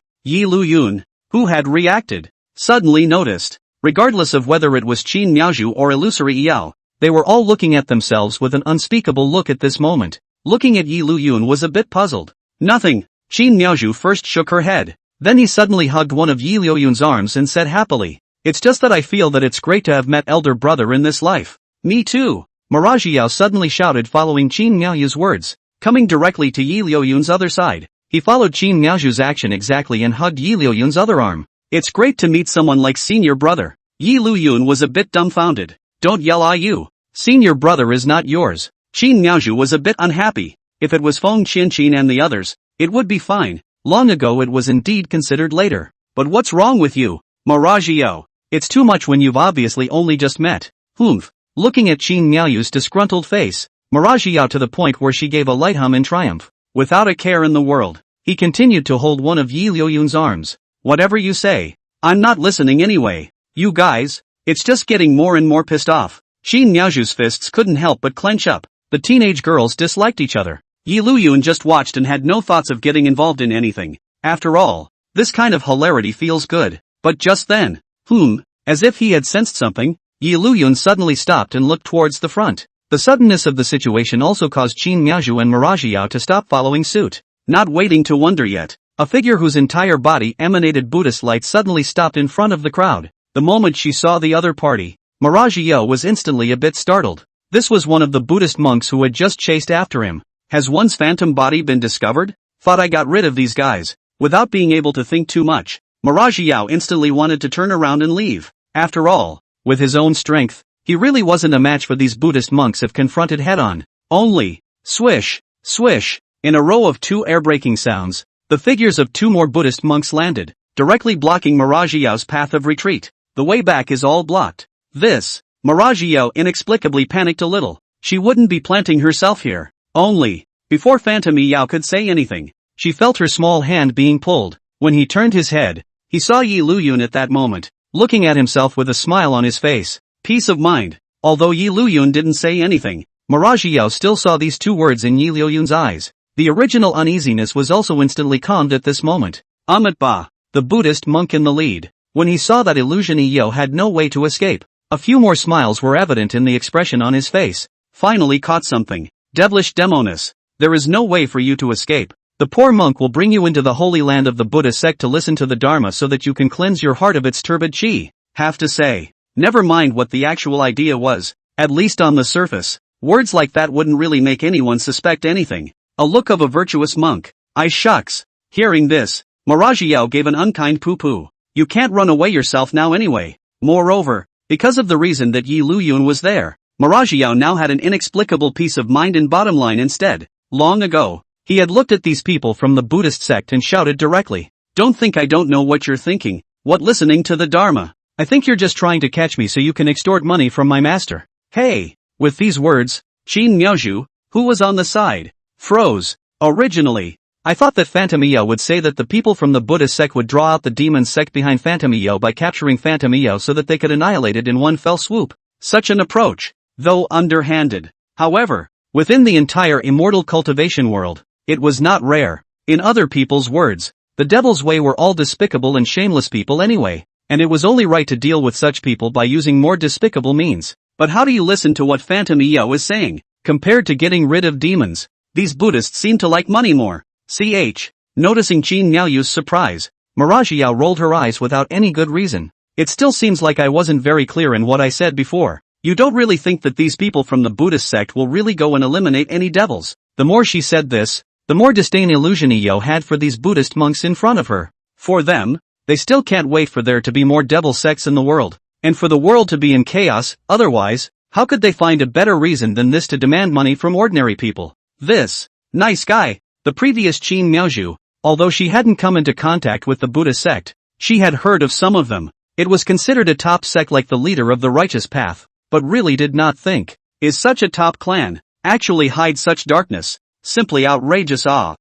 S1: Yi Liuyun, who had reacted, suddenly noticed, regardless of whether it was Qin Miaoju or Illusory Iyao, they were all looking at themselves with an unspeakable look at this moment. Looking at Yi Liuyun was a bit puzzled. Nothing. Qin Miaoju first shook her head. Then he suddenly hugged one of Yi Liuyun's arms and said happily, "It's just that I feel that it's great to have met elder brother in this life." Me too. Miragio suddenly shouted following Qin Miaoyu's words. Coming directly to Yi Liuyun's other side, he followed Qin Miaoju's action exactly and hugged Yi Liuyun's other arm. It's great to meet someone like senior brother. Yi Liuyun was a bit dumbfounded. Don't yell you. Senior brother is not yours. Qin Miaoju was a bit unhappy. If it was Feng Qianqin and the others, it would be fine. Long ago it was indeed considered later. But what's wrong with you, Miragio? It's too much when you've obviously only just met. Humph. Looking at Qin Miaoyu's disgruntled face, Miragio to the point where she gave a light hum in triumph. Without a care in the world, he continued to hold one of Yi Liuyun's arms. Whatever you say, I'm not listening anyway. You guys, it's just getting more and more pissed off. Qin Miaoju's fists couldn't help but clench up. The teenage girls disliked each other. Yi Liuyun just watched and had no thoughts of getting involved in anything. After all, this kind of hilarity feels good. But just then, as if he had sensed something, Yi Liuyun suddenly stopped and looked towards the front. The suddenness of the situation also caused Qin Miaoju and Miragio to stop following suit. Not waiting to wonder yet, a figure whose entire body emanated Buddhist light suddenly stopped in front of the crowd. The moment she saw the other party, Miragio was instantly a bit startled. This was one of the Buddhist monks who had just chased after him. Has one's phantom body been discovered? Thought I got rid of these guys. Without being able to think too much, Miragio instantly wanted to turn around and leave. After all, with his own strength, he really wasn't a match for these Buddhist monks if confronted head-on. Only, swish, swish, in a row of two air-breaking sounds, the figures of two more Buddhist monks landed, directly blocking Miragio's path of retreat. The way back is all blocked. Miragio inexplicably panicked a little. She wouldn't be planting herself here. Only, before Phantom Iyao could say anything, she felt her small hand being pulled. When he turned his head, he saw Yi Liuyun at that moment, looking at himself with a smile on his face. Peace of mind. Although Yi Liuyun didn't say anything, Miragio still saw these two words in Yi Liuyun's eyes. The original uneasiness was also instantly calmed at this moment. Ba, the Buddhist monk in the lead. When he saw that Illusion Iyao had no way to escape, a few more smiles were evident in the expression on his face. Finally caught something. Devilish demoness. There is no way for you to escape. The poor monk will bring you into the holy land of the Buddha sect to listen to the Dharma so that you can cleanse your heart of its turbid chi. Have to say, never mind what the actual idea was, at least on the surface, words like that wouldn't really make anyone suspect anything. A look of a virtuous monk. Shucks. Hearing this, Marajiao gave an unkind poo-poo. You can't run away yourself now anyway. Moreover, because of the reason that Yi Liuyun was there, Marajiao now had an inexplicable peace of mind and bottom line instead. Long ago, he had looked at these people from the Buddhist sect and shouted directly, "Don't think I don't know what you're thinking. What listening to the Dharma? I think you're just trying to catch me so you can extort money from my master. Hey!" With these words, Qin Miaozhu, who was on the side, froze. Originally, I thought that Phantom Eo would say that the people from the Buddhist sect would draw out the demon sect behind Phantom Eo by capturing Phantom Eo so that they could annihilate it in one fell swoop. Such an approach, though underhanded. However, within the entire immortal cultivation world, it was not rare. In other people's words, the devil's way were all despicable and shameless people anyway, and it was only right to deal with such people by using more despicable means. But how do you listen to what Phantom Eo is saying? Compared to getting rid of demons, these Buddhists seem to like money more. Noticing Qin Miaoyu's surprise, Marajiao rolled her eyes without any good reason. It still seems like I wasn't very clear in what I said before. You don't really think that these people from the Buddhist sect will really go and eliminate any devils? The more she said this, the more disdain Illusion Eo had for these Buddhist monks in front of her. For them, they still can't wait for there to be more devil sects in the world, and for the world to be in chaos. Otherwise, how could they find a better reason than this to demand money from ordinary people? This nice guy. The previous Qin Miaozhu, although she hadn't come into contact with the Buddha sect, she had heard of some of them. It was considered a top sect like the leader of the righteous path, but really did not think, is such a top clan, actually hide such darkness? Simply outrageous. Qin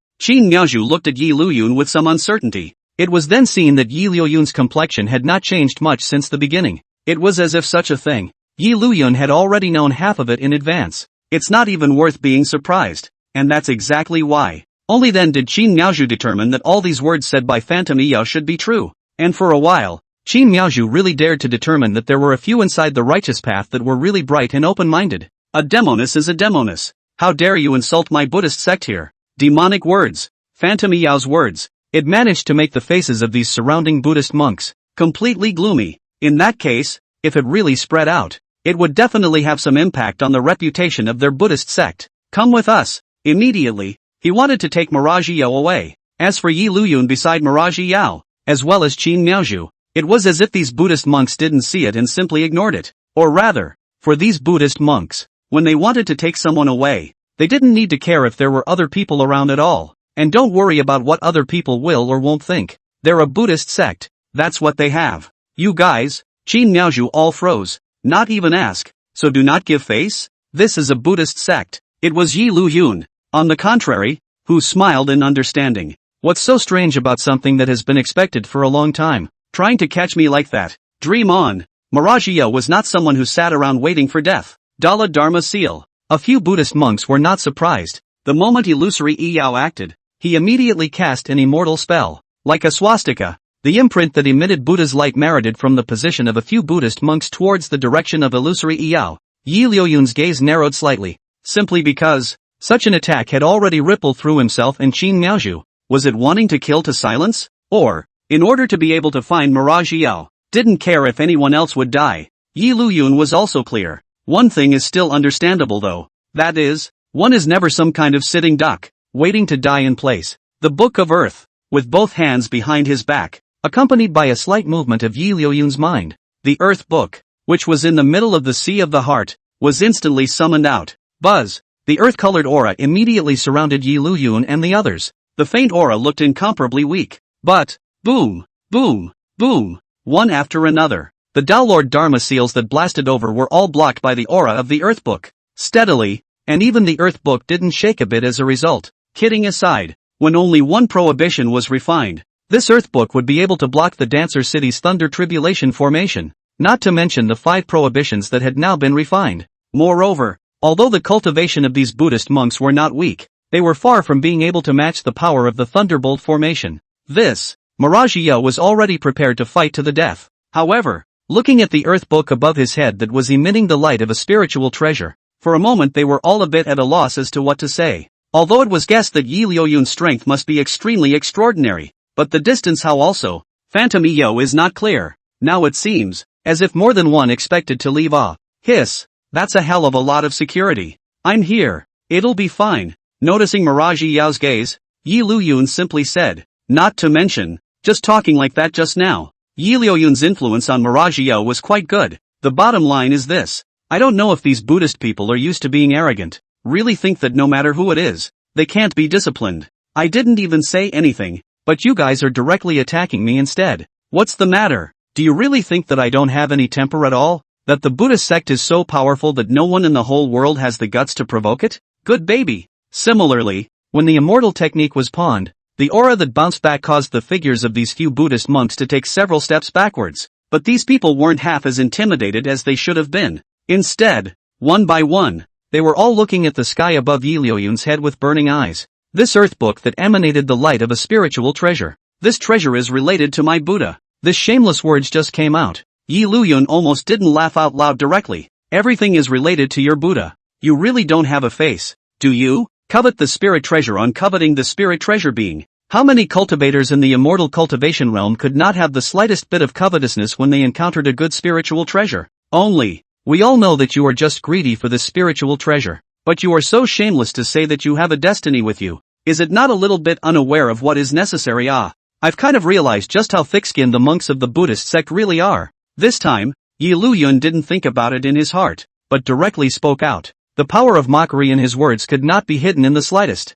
S1: Miaozhu looked at Yi Liuyun with some uncertainty. It was then seen that Yi Liuyun's complexion had not changed much since the beginning. It was as if such a thing, Yi Liuyun had already known half of it in advance. It's not even worth being surprised, and that's exactly why. Only then did Qin Miaozhu determine that all these words said by Phantom Eo should be true. And for a while, Qin Miaozhu really dared to determine that there were a few inside the righteous path that were really bright and open-minded. A demoness is a demoness. How dare you insult my Buddhist sect here? Demonic words. Phantom Eo's words. It managed to make the faces of these surrounding Buddhist monks completely gloomy. In that case, if it really spread out, it would definitely have some impact on the reputation of their Buddhist sect. Come with us. Immediately, he wanted to take Marajiao away. As for Yi Liuyun beside Marajiao, as well as Qin Miaozhu, it was as if these Buddhist monks didn't see it and simply ignored it. Or rather, for these Buddhist monks, when they wanted to take someone away, they didn't need to care if there were other people around at all. And don't worry about what other people will or won't think. They're a Buddhist sect. That's what they have. You guys, Qin Miaozhu all froze. Not even ask. So do not give face? This is a Buddhist sect. It was Yi Liuyun, on the contrary, who smiled in understanding. What's so strange about something that has been expected for a long time? Trying to catch me like that? Dream on. Marajiao was not someone who sat around waiting for death. Dala Dharma seal. A few Buddhist monks were not surprised. The moment Illusory Eo acted, he immediately cast an immortal spell. Like a swastika, the imprint that emitted Buddha's light merited from the position of a few Buddhist monks towards the direction of Illusory Eo. Yi Liuyun's gaze narrowed slightly. Simply because such an attack had already rippled through himself and Qin Miaozhu. Was it wanting to kill to silence? Or, in order to be able to find Marajiao, didn't care if anyone else would die? Yi Liuyun was also clear. One thing is still understandable though. That is, one is never some kind of sitting duck, waiting to die in place. The Book of Earth, with both hands behind his back, accompanied by a slight movement of Yi Liuyun's mind. The Earth Book, which was in the middle of the Sea of the Heart, was instantly summoned out. Buzz. The earth-colored aura immediately surrounded Yi Liuyun and the others. The faint aura looked incomparably weak. But, boom, boom, boom, one after another, the Downlord Dharma seals that blasted over were all blocked by the aura of the Earth Book. Steadily, and even the Earth Book didn't shake a bit as a result. Kidding aside, when only one prohibition was refined, this Earth Book would be able to block the Dancer City's Thunder Tribulation formation, not to mention the 5 prohibitions that had now been refined. Moreover, although the cultivation of these Buddhist monks were not weak, they were far from being able to match the power of the Thunderbolt formation. This, Marajiao was already prepared to fight to the death. However, looking at the Earth Book above his head that was emitting the light of a spiritual treasure, for a moment they were all a bit at a loss as to what to say. Although it was guessed that Yi Liuyun's strength must be extremely extraordinary, but the distance how also, Phantom Eo is not clear. Now it seems, as if more than one expected to leave hiss. That's a hell of a lot of security. I'm here. It'll be fine. Noticing Marajiao's gaze, Yi Liuyun simply said, Not to mention, just talking like that just now, Liuyun's influence on Marajiao was quite good. The bottom line is this. I don't know if these Buddhist people are used to being arrogant, really think that no matter who it is, they can't be disciplined. I didn't even say anything, but you guys are directly attacking me instead. What's the matter? Do you really think that I don't have any temper at all? That the Buddhist sect is so powerful that no one in the whole world has the guts to provoke it? Good baby. Similarly, when the immortal technique was pawned, the aura that bounced back caused the figures of these few Buddhist monks to take several steps backwards. But these people weren't half as intimidated as they should have been. Instead, one by one, they were all looking at the sky above Liuyun's head with burning eyes. This earth book that emanated the light of a spiritual treasure. This treasure is related to my Buddha. This shameless words just came out. Liuyun almost didn't laugh out loud directly. Everything is related to your Buddha. You really don't have a face, do you? Covet the spirit treasure on coveting the spirit treasure being. How many cultivators in the immortal cultivation realm could not have the slightest bit of covetousness when they encountered a good spiritual treasure? Only, we all know that you are just greedy for this spiritual treasure. But you are so shameless to say that you have a destiny with you. Is it not a little bit unaware of what is necessary? I've kind of realized just how thick-skinned the monks of the Buddhist sect really are. This time, Liuyun didn't think about it in his heart, but directly spoke out. The power of mockery in his words could not be hidden in the slightest.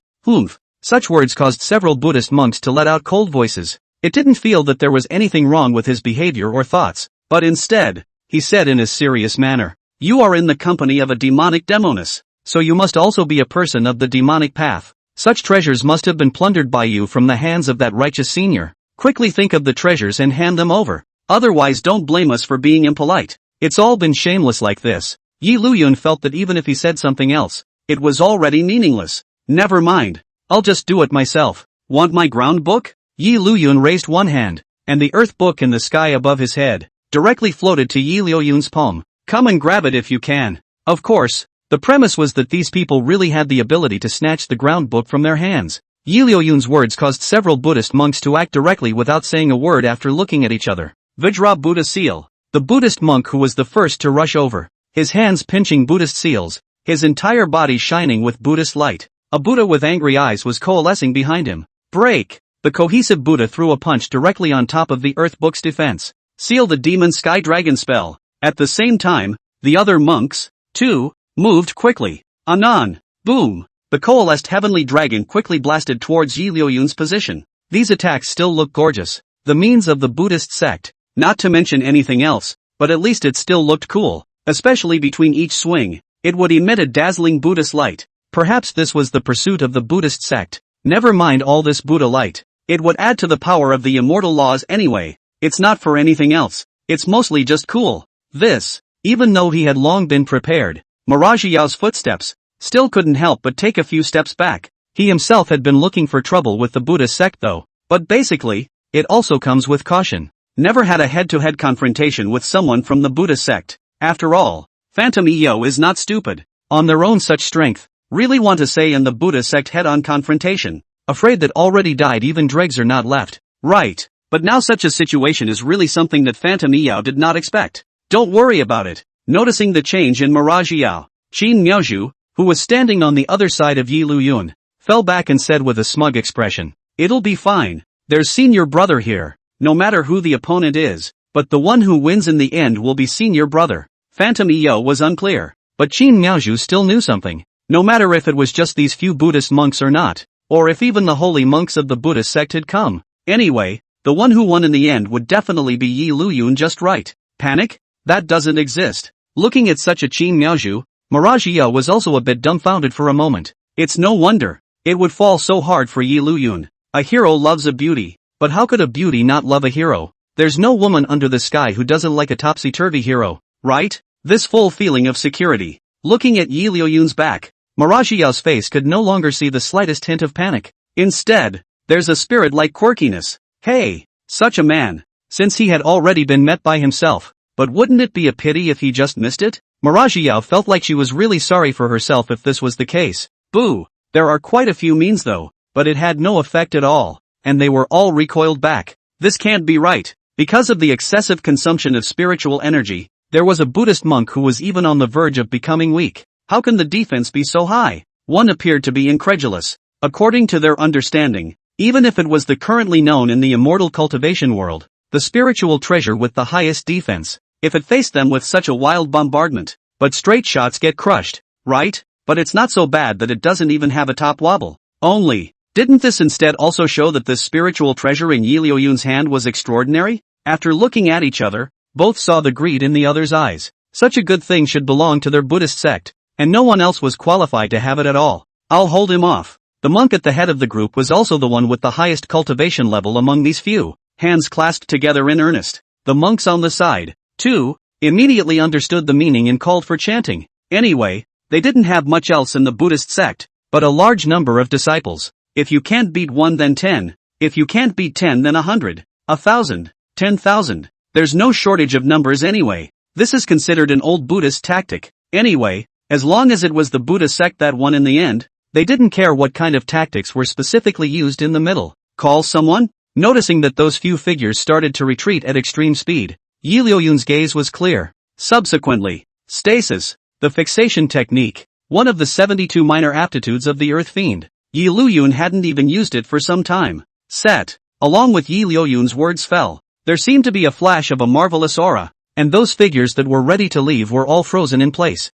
S1: Such words caused several Buddhist monks to let out cold voices. It didn't feel that there was anything wrong with his behavior or thoughts, but instead, he said in a serious manner, "You are in the company of a demonic demoness, so you must also be a person of the demonic path. Such treasures must have been plundered by you from the hands of that righteous senior. Quickly think of the treasures and hand them over. Otherwise don't blame us for being impolite. It's all been shameless like this." Liuyun felt that even if he said something else, it was already meaningless. Never mind. I'll just do it myself. Want my ground book? Liuyun raised one hand, and the earth book in the sky above his head directly floated to Liuyun's palm. Come and grab it if you can. Of course, the premise was that these people really had the ability to snatch the ground book from their hands. Liuyun's words caused several Buddhist monks to act directly without saying a word after looking at each other. Vajra Buddha seal. The Buddhist monk who was the first to rush over, his hands pinching Buddhist seals, his entire body shining with Buddhist light. A Buddha with angry eyes was coalescing behind him. Break! The cohesive Buddha threw a punch directly on top of the earth book's defense. Seal the demon sky dragon spell. At the same time, the other monks, too, moved quickly. Anon! Boom! The coalesced heavenly dragon quickly blasted towards Liuyun's position. These attacks still look gorgeous. The means of the Buddhist sect, not to mention anything else, but at least it still looked cool, especially between each swing. It would emit a dazzling Buddhist light. Perhaps this was the pursuit of the Buddhist sect. Never mind all this Buddha light. It would add to the power of the immortal laws anyway. It's not for anything else. It's mostly just cool. This, even though he had long been prepared, Marajiao's footsteps, still couldn't help but take a few steps back. He himself had been looking for trouble with the Buddhist sect though. But basically, it also comes with caution. Never had a head-to-head confrontation with someone from the Buddhist sect. After all, Phantom EO is not stupid. On their own such strength. Really want to say in the Buddha sect head-on confrontation. Afraid that already died even dregs are not left. Right. But now such a situation is really something that Phantom EO did not expect. Don't worry about it. Noticing the change in Marajiao, Qin Miaozhu, who was standing on the other side of Liuyun, fell back and said with a smug expression, "It'll be fine. There's senior brother here. No matter who the opponent is, but the one who wins in the end will be senior brother." Phantom EO was unclear, but Qin Miaozhu still knew something. No matter if it was just these few Buddhist monks or not, or if even the holy monks of the Buddhist sect had come. Anyway, the one who won in the end would definitely be Liuyun just right. Panic? That doesn't exist. Looking at such a Qin Miaozhu, Marajiao was also a bit dumbfounded for a moment. It's no wonder. It would fall so hard for Liuyun. A hero loves a beauty, but how could a beauty not love a hero? There's no woman under the sky who doesn't like a topsy-turvy hero, right? This full feeling of security. Looking at Liuyun's back, Marajiao's face could no longer see the slightest hint of panic. Instead, there's a spirit-like quirkiness. Hey, such a man. Since he had already been met by himself. But wouldn't it be a pity if he just missed it? Marajiao felt like she was really sorry for herself if this was the case. Boo! There are quite a few means though, but it had no effect at all, and they were all recoiled back. This can't be right. Because of the excessive consumption of spiritual energy, there was a Buddhist monk who was even on the verge of becoming weak. How can the defense be so high? One appeared to be incredulous. According to their understanding, Even if it was the currently known in the immortal cultivation world, the spiritual treasure with the highest defense, if it faced them with such a wild bombardment. But straight shots get crushed, right? But it's not so bad that it doesn't even have a top wobble. Only, didn't this instead also show that this spiritual treasure in Liuyun's hand was extraordinary? After looking at each other, both saw the greed in the other's eyes. Such a good thing should belong to their Buddhist sect, and no one else was qualified to have it at all. I'll hold him off. The monk at the head of the group was also the one with the highest cultivation level among these few, hands clasped together in earnest. The monks on the side, too, immediately understood the meaning and called for chanting. Anyway, they didn't have much else in the Buddhist sect, but a large number of disciples. If you can't beat 1 then 10, if you can't beat 10 then 100, 1,000, 10,000. There's no shortage of numbers anyway. This is considered an old Buddhist tactic. Anyway, as long as it was the Buddha sect that won in the end, they didn't care what kind of tactics were specifically used in the middle. Call someone? Noticing that those few figures started to retreat at extreme speed, Liuyun's gaze was clear. Subsequently, stasis, the fixation technique, one of the 72 minor aptitudes of the Earth Fiend. Liuyun hadn't even used it for some time. Set. Along with Liuyun's words fell, there seemed to be a flash of a marvelous aura, and those figures that were ready to leave were all frozen in place.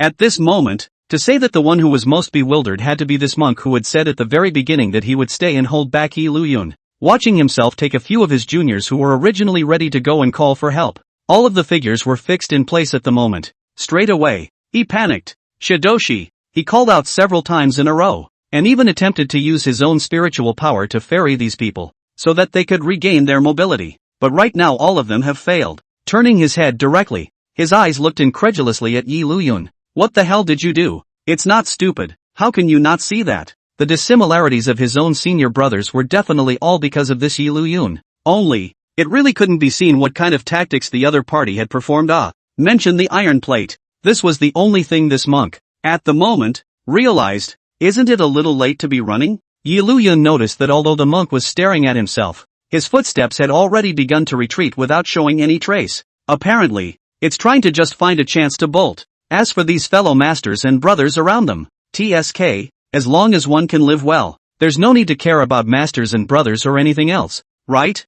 S1: At this moment, to say that the one who was most bewildered had to be this monk who had said at the very beginning that he would stay and hold back Liuyun, watching himself take a few of his juniors who were originally ready to go and call for help. All of the figures were fixed in place at the moment. Straight away, he panicked. Shidoshi, he called out several times in a row, and even attempted to use his own spiritual power to ferry these people, so that they could regain their mobility. But right now all of them have failed. Turning his head directly, his eyes looked incredulously at Liuyun. What the hell did you do? It's not stupid, how can you not see that? The dissimilarities of his own senior brothers were definitely all because of this Liuyun. Only, it really couldn't be seen what kind of tactics the other party had performed. Mention the iron plate. This was the only thing this monk, at the moment, realized. Isn't it a little late to be running? Liuyun noticed that although the monk was staring at himself, his footsteps had already begun to retreat without showing any trace. Apparently, it's trying to just find a chance to bolt. As for these fellow masters and brothers around them, TSK, as long as one can live well, there's no need to care about masters and brothers or anything else, right?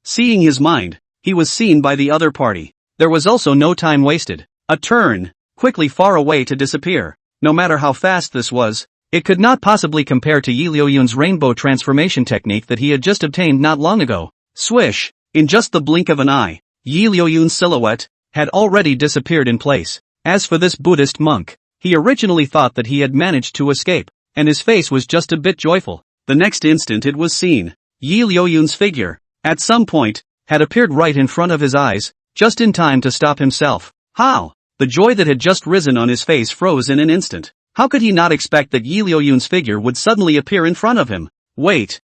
S1: Seeing his mind, he was seen by the other party. There was also no time wasted. A turn, quickly far away to disappear. No matter how fast this was, it could not possibly compare to Liuyun's rainbow transformation technique that he had just obtained not long ago. Swish, in just the blink of an eye, Liuyun's silhouette had already disappeared in place. As for this Buddhist monk, he originally thought that he had managed to escape, and his face was just a bit joyful. The next instant it was seen. Liuyun's figure, at some point, had appeared right in front of his eyes, just in time to stop himself. How? The joy that had just risen on his face froze in an instant. How could he not expect that Liuyun's figure would suddenly appear in front of him? Wait.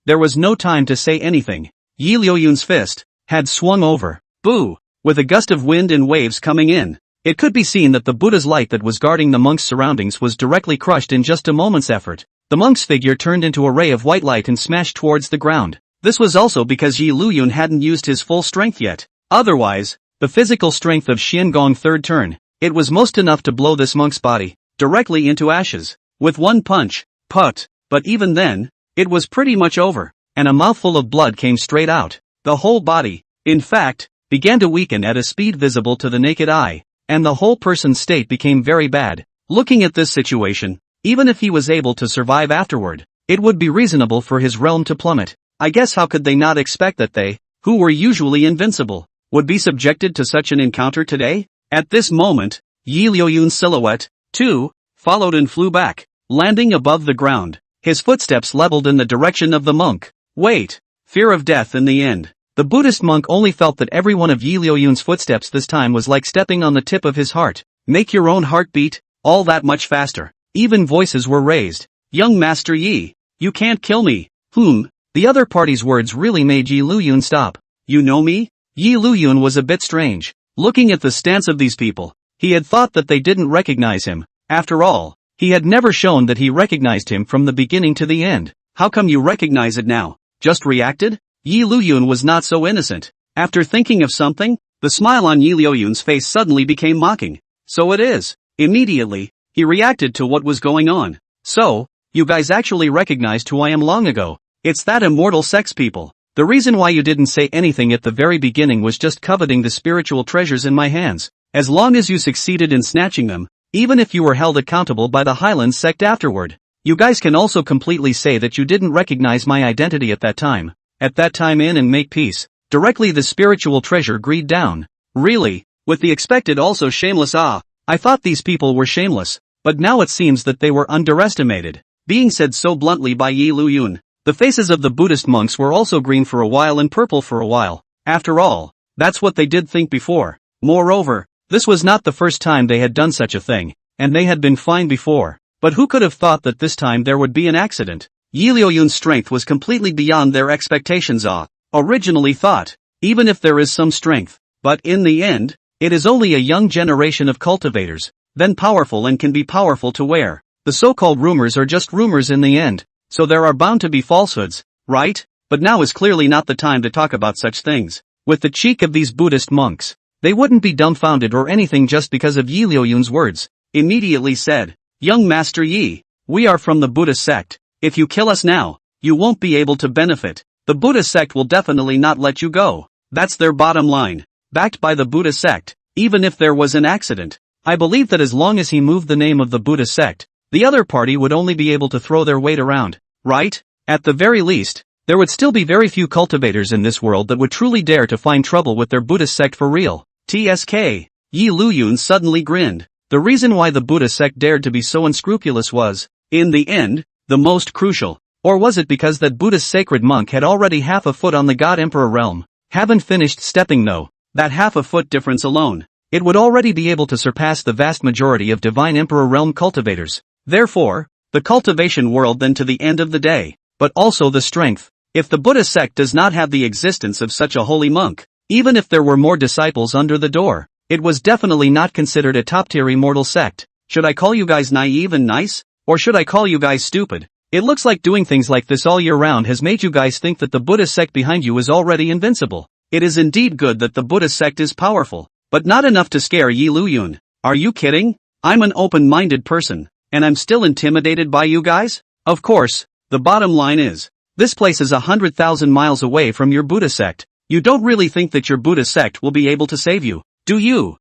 S1: There was no time to say anything. Liuyun's fist had swung over. Boo! With a gust of wind and waves coming in, it could be seen that the Buddha's light that was guarding the monk's surroundings was directly crushed in just a moment's effort. The monk's figure turned into a ray of white light and smashed towards the ground. This was also because Liuyun hadn't used his full strength yet. Otherwise, the physical strength of Xiangong third turn, it was most enough to blow this monk's body directly into ashes. With one punch, but even then, it was pretty much over, and a mouthful of blood came straight out. The whole body, in fact, began to weaken at a speed visible to the naked eye, and the whole person's state became very bad. Looking at this situation, even if he was able to survive afterward, it would be reasonable for his realm to plummet. I guess how could they not expect that they, who were usually invincible, would be subjected to such an encounter today? At this moment, Liuyun's silhouette, too, followed and flew back, landing above the ground, his footsteps leveled in the direction of the monk. Wait, fear of death in the end. The Buddhist monk only felt that every one of Liuyun's footsteps this time was like stepping on the tip of his heart. Make your own heart beat, all that much faster. Even voices were raised. Young Master Yi, you can't kill me. The other party's words really made Liuyun stop. You know me? Liuyun was a bit strange. Looking at the stance of these people, he had thought that they didn't recognize him. After all, he had never shown that he recognized him from the beginning to the end. How come you recognize it now? Just reacted? Liuyun was not so innocent. After thinking of something, the smile on Liuyun's face suddenly became mocking. So it is. Immediately, he reacted to what was going on. So, You guys actually recognized who I am long ago. It's that immortal sex people. The reason why you didn't say anything at the very beginning was just coveting the spiritual treasures in my hands. As long as you succeeded in snatching them, even if you were held accountable by the Hyland Sect afterward. You guys can also completely say that you didn't recognize my identity at that time. At that time in and make peace. Directly the spiritual treasure greed down. Really? With the expected also shameless I thought these people were shameless, but now it seems that they were underestimated. Being said so bluntly by Liuyun, the faces of the Buddhist monks were also green for a while and purple for a while. After all, that's what they did think before. Moreover, this was not the first time they had done such a thing, and they had been fine before. But who could have thought that this time there would be an accident? Liuyun's strength was completely beyond their expectations. Originally thought, even if there is some strength, but in the end, it is only a young generation of cultivators, then powerful and can be powerful to wear. The so-called rumors are just rumors in the end, so there are bound to be falsehoods, right? But now is clearly not the time to talk about such things. With the cheek of these Buddhist monks, they wouldn't be dumbfounded or anything just because of Liuyun's words. Immediately said, "Young Master Yi, we are from the Buddhist sect. If you kill us now, you won't be able to benefit. The Buddhist sect will definitely not let you go. That's their bottom line. Backed by the Buddhist sect, even if there was an accident. I believe that as long as he moved the name of the Buddhist sect, the other party would only be able to throw their weight around, right? At the very least, there would still be very few cultivators in this world that would truly dare to find trouble with their Buddhist sect for real." TSK. Liuyun suddenly grinned. The reason why the Buddhist sect dared to be so unscrupulous was, in the end, the most crucial. Or was it because that Buddhist sacred monk had already half a foot on the God Emperor realm? Haven't finished stepping though. That half a foot difference alone, it would already be able to surpass the vast majority of Divine Emperor realm cultivators. Therefore, the cultivation world then to the end of the day, but also the strength. If the Buddhist sect does not have the existence of such a holy monk, even if there were more disciples under the door, it was definitely not considered a top-tier immortal sect. Should I call you guys naive and nice? Or should I call you guys stupid? It looks like doing things like this all year round has made you guys think that the Buddhist sect behind you is already invincible. It is indeed good that the Buddhist sect is powerful, but not enough to scare Liuyun. Are you kidding? I'm an open-minded person, and I'm still intimidated by you guys? Of course, the bottom line is, this place is 100,000 miles away from your Buddhist sect. You don't really think that your Buddhist sect will be able to save you, do you?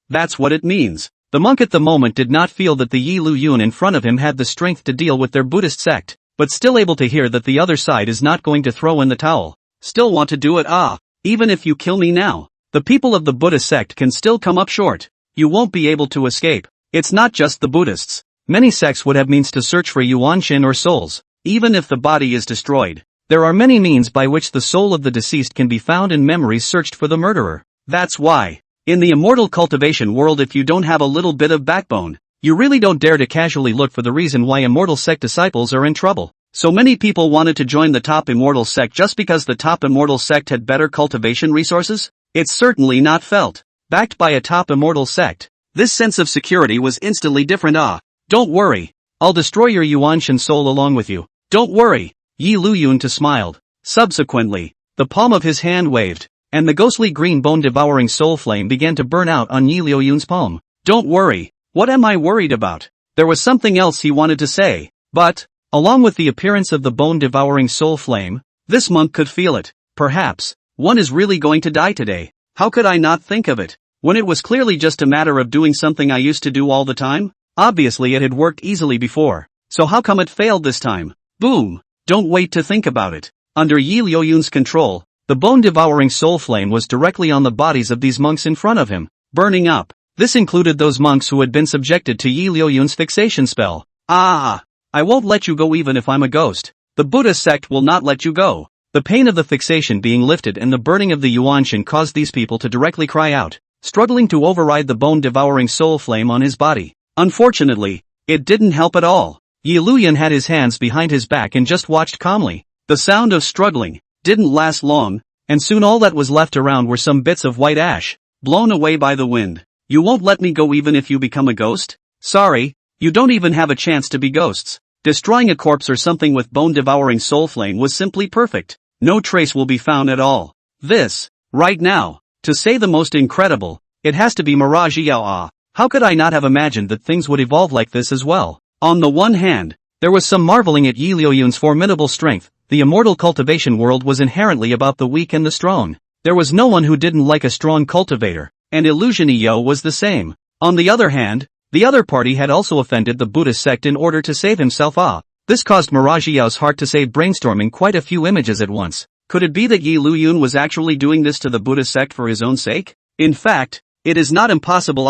S1: That's what it means. The monk at the moment did not feel that the Liuyun in front of him had the strength to deal with their Buddhist sect, but still able to hear that the other side is not going to throw in the towel. Still want to do it? Even if you kill me now, the people of the Buddhist sect can still come up short. You won't be able to escape. It's not just the Buddhists. Many sects would have means to search for Yuanshin or souls. Even if the body is destroyed, there are many means by which the soul of the deceased can be found and memories searched for the murderer. That's why, in the immortal cultivation world, if you don't have a little bit of backbone, you really don't dare to casually look for the reason why immortal sect disciples are in trouble. So many people wanted to join the top immortal sect just because the top immortal sect had better cultivation resources? It's certainly not felt. Backed by a top immortal sect, this sense of security was instantly different. Don't worry. I'll destroy your Yuanshin soul along with you. Don't worry. Liuyun smiled. Subsequently, the palm of his hand waved, and the ghostly green bone-devouring soul flame began to burn out on Liuyun's palm. Don't worry. What am I worried about? There was something else he wanted to say, but, along with the appearance of the bone-devouring soul flame, this monk could feel it. Perhaps, one is really going to die today. How could I not think of it? When it was clearly just a matter of doing something I used to do all the time? Obviously it had worked easily before. So how come it failed this time? Boom! Don't wait to think about it. Under Liuyun's control, the bone-devouring soul flame was directly on the bodies of these monks in front of him, burning up. This included those monks who had been subjected to Liuyun's fixation spell. I won't let you go even if I'm a ghost. The Buddhist sect will not let you go. The pain of the fixation being lifted and the burning of the Yuanshin caused these people to directly cry out, struggling to override the bone-devouring soul flame on his body. Unfortunately, it didn't help at all. Liuyun had his hands behind his back and just watched calmly. The sound of struggling didn't last long, and soon all that was left around were some bits of white ash, blown away by the wind. You won't let me go even if you become a ghost? Sorry, you don't even have a chance to be ghosts. Destroying a corpse or something with bone-devouring soul flame was simply perfect. No trace will be found at all. This, right now, to say the most incredible, it has to be Mirage Yao. How could I not have imagined that things would evolve like this as well? On the one hand, There was some marveling at Yi Liuyun's formidable strength. The immortal cultivation world was inherently about the weak and the strong. There was no one who didn't like a strong cultivator, and Illusion Yo was the same. On the other hand, the other party had also offended the Buddhist sect in order to save himself. This caused Mirajiao's heart to say, brainstorming quite a few images at once. Could it be that Yi Liuyun was actually doing this to the Buddhist sect for his own sake? In fact, it is not impossible.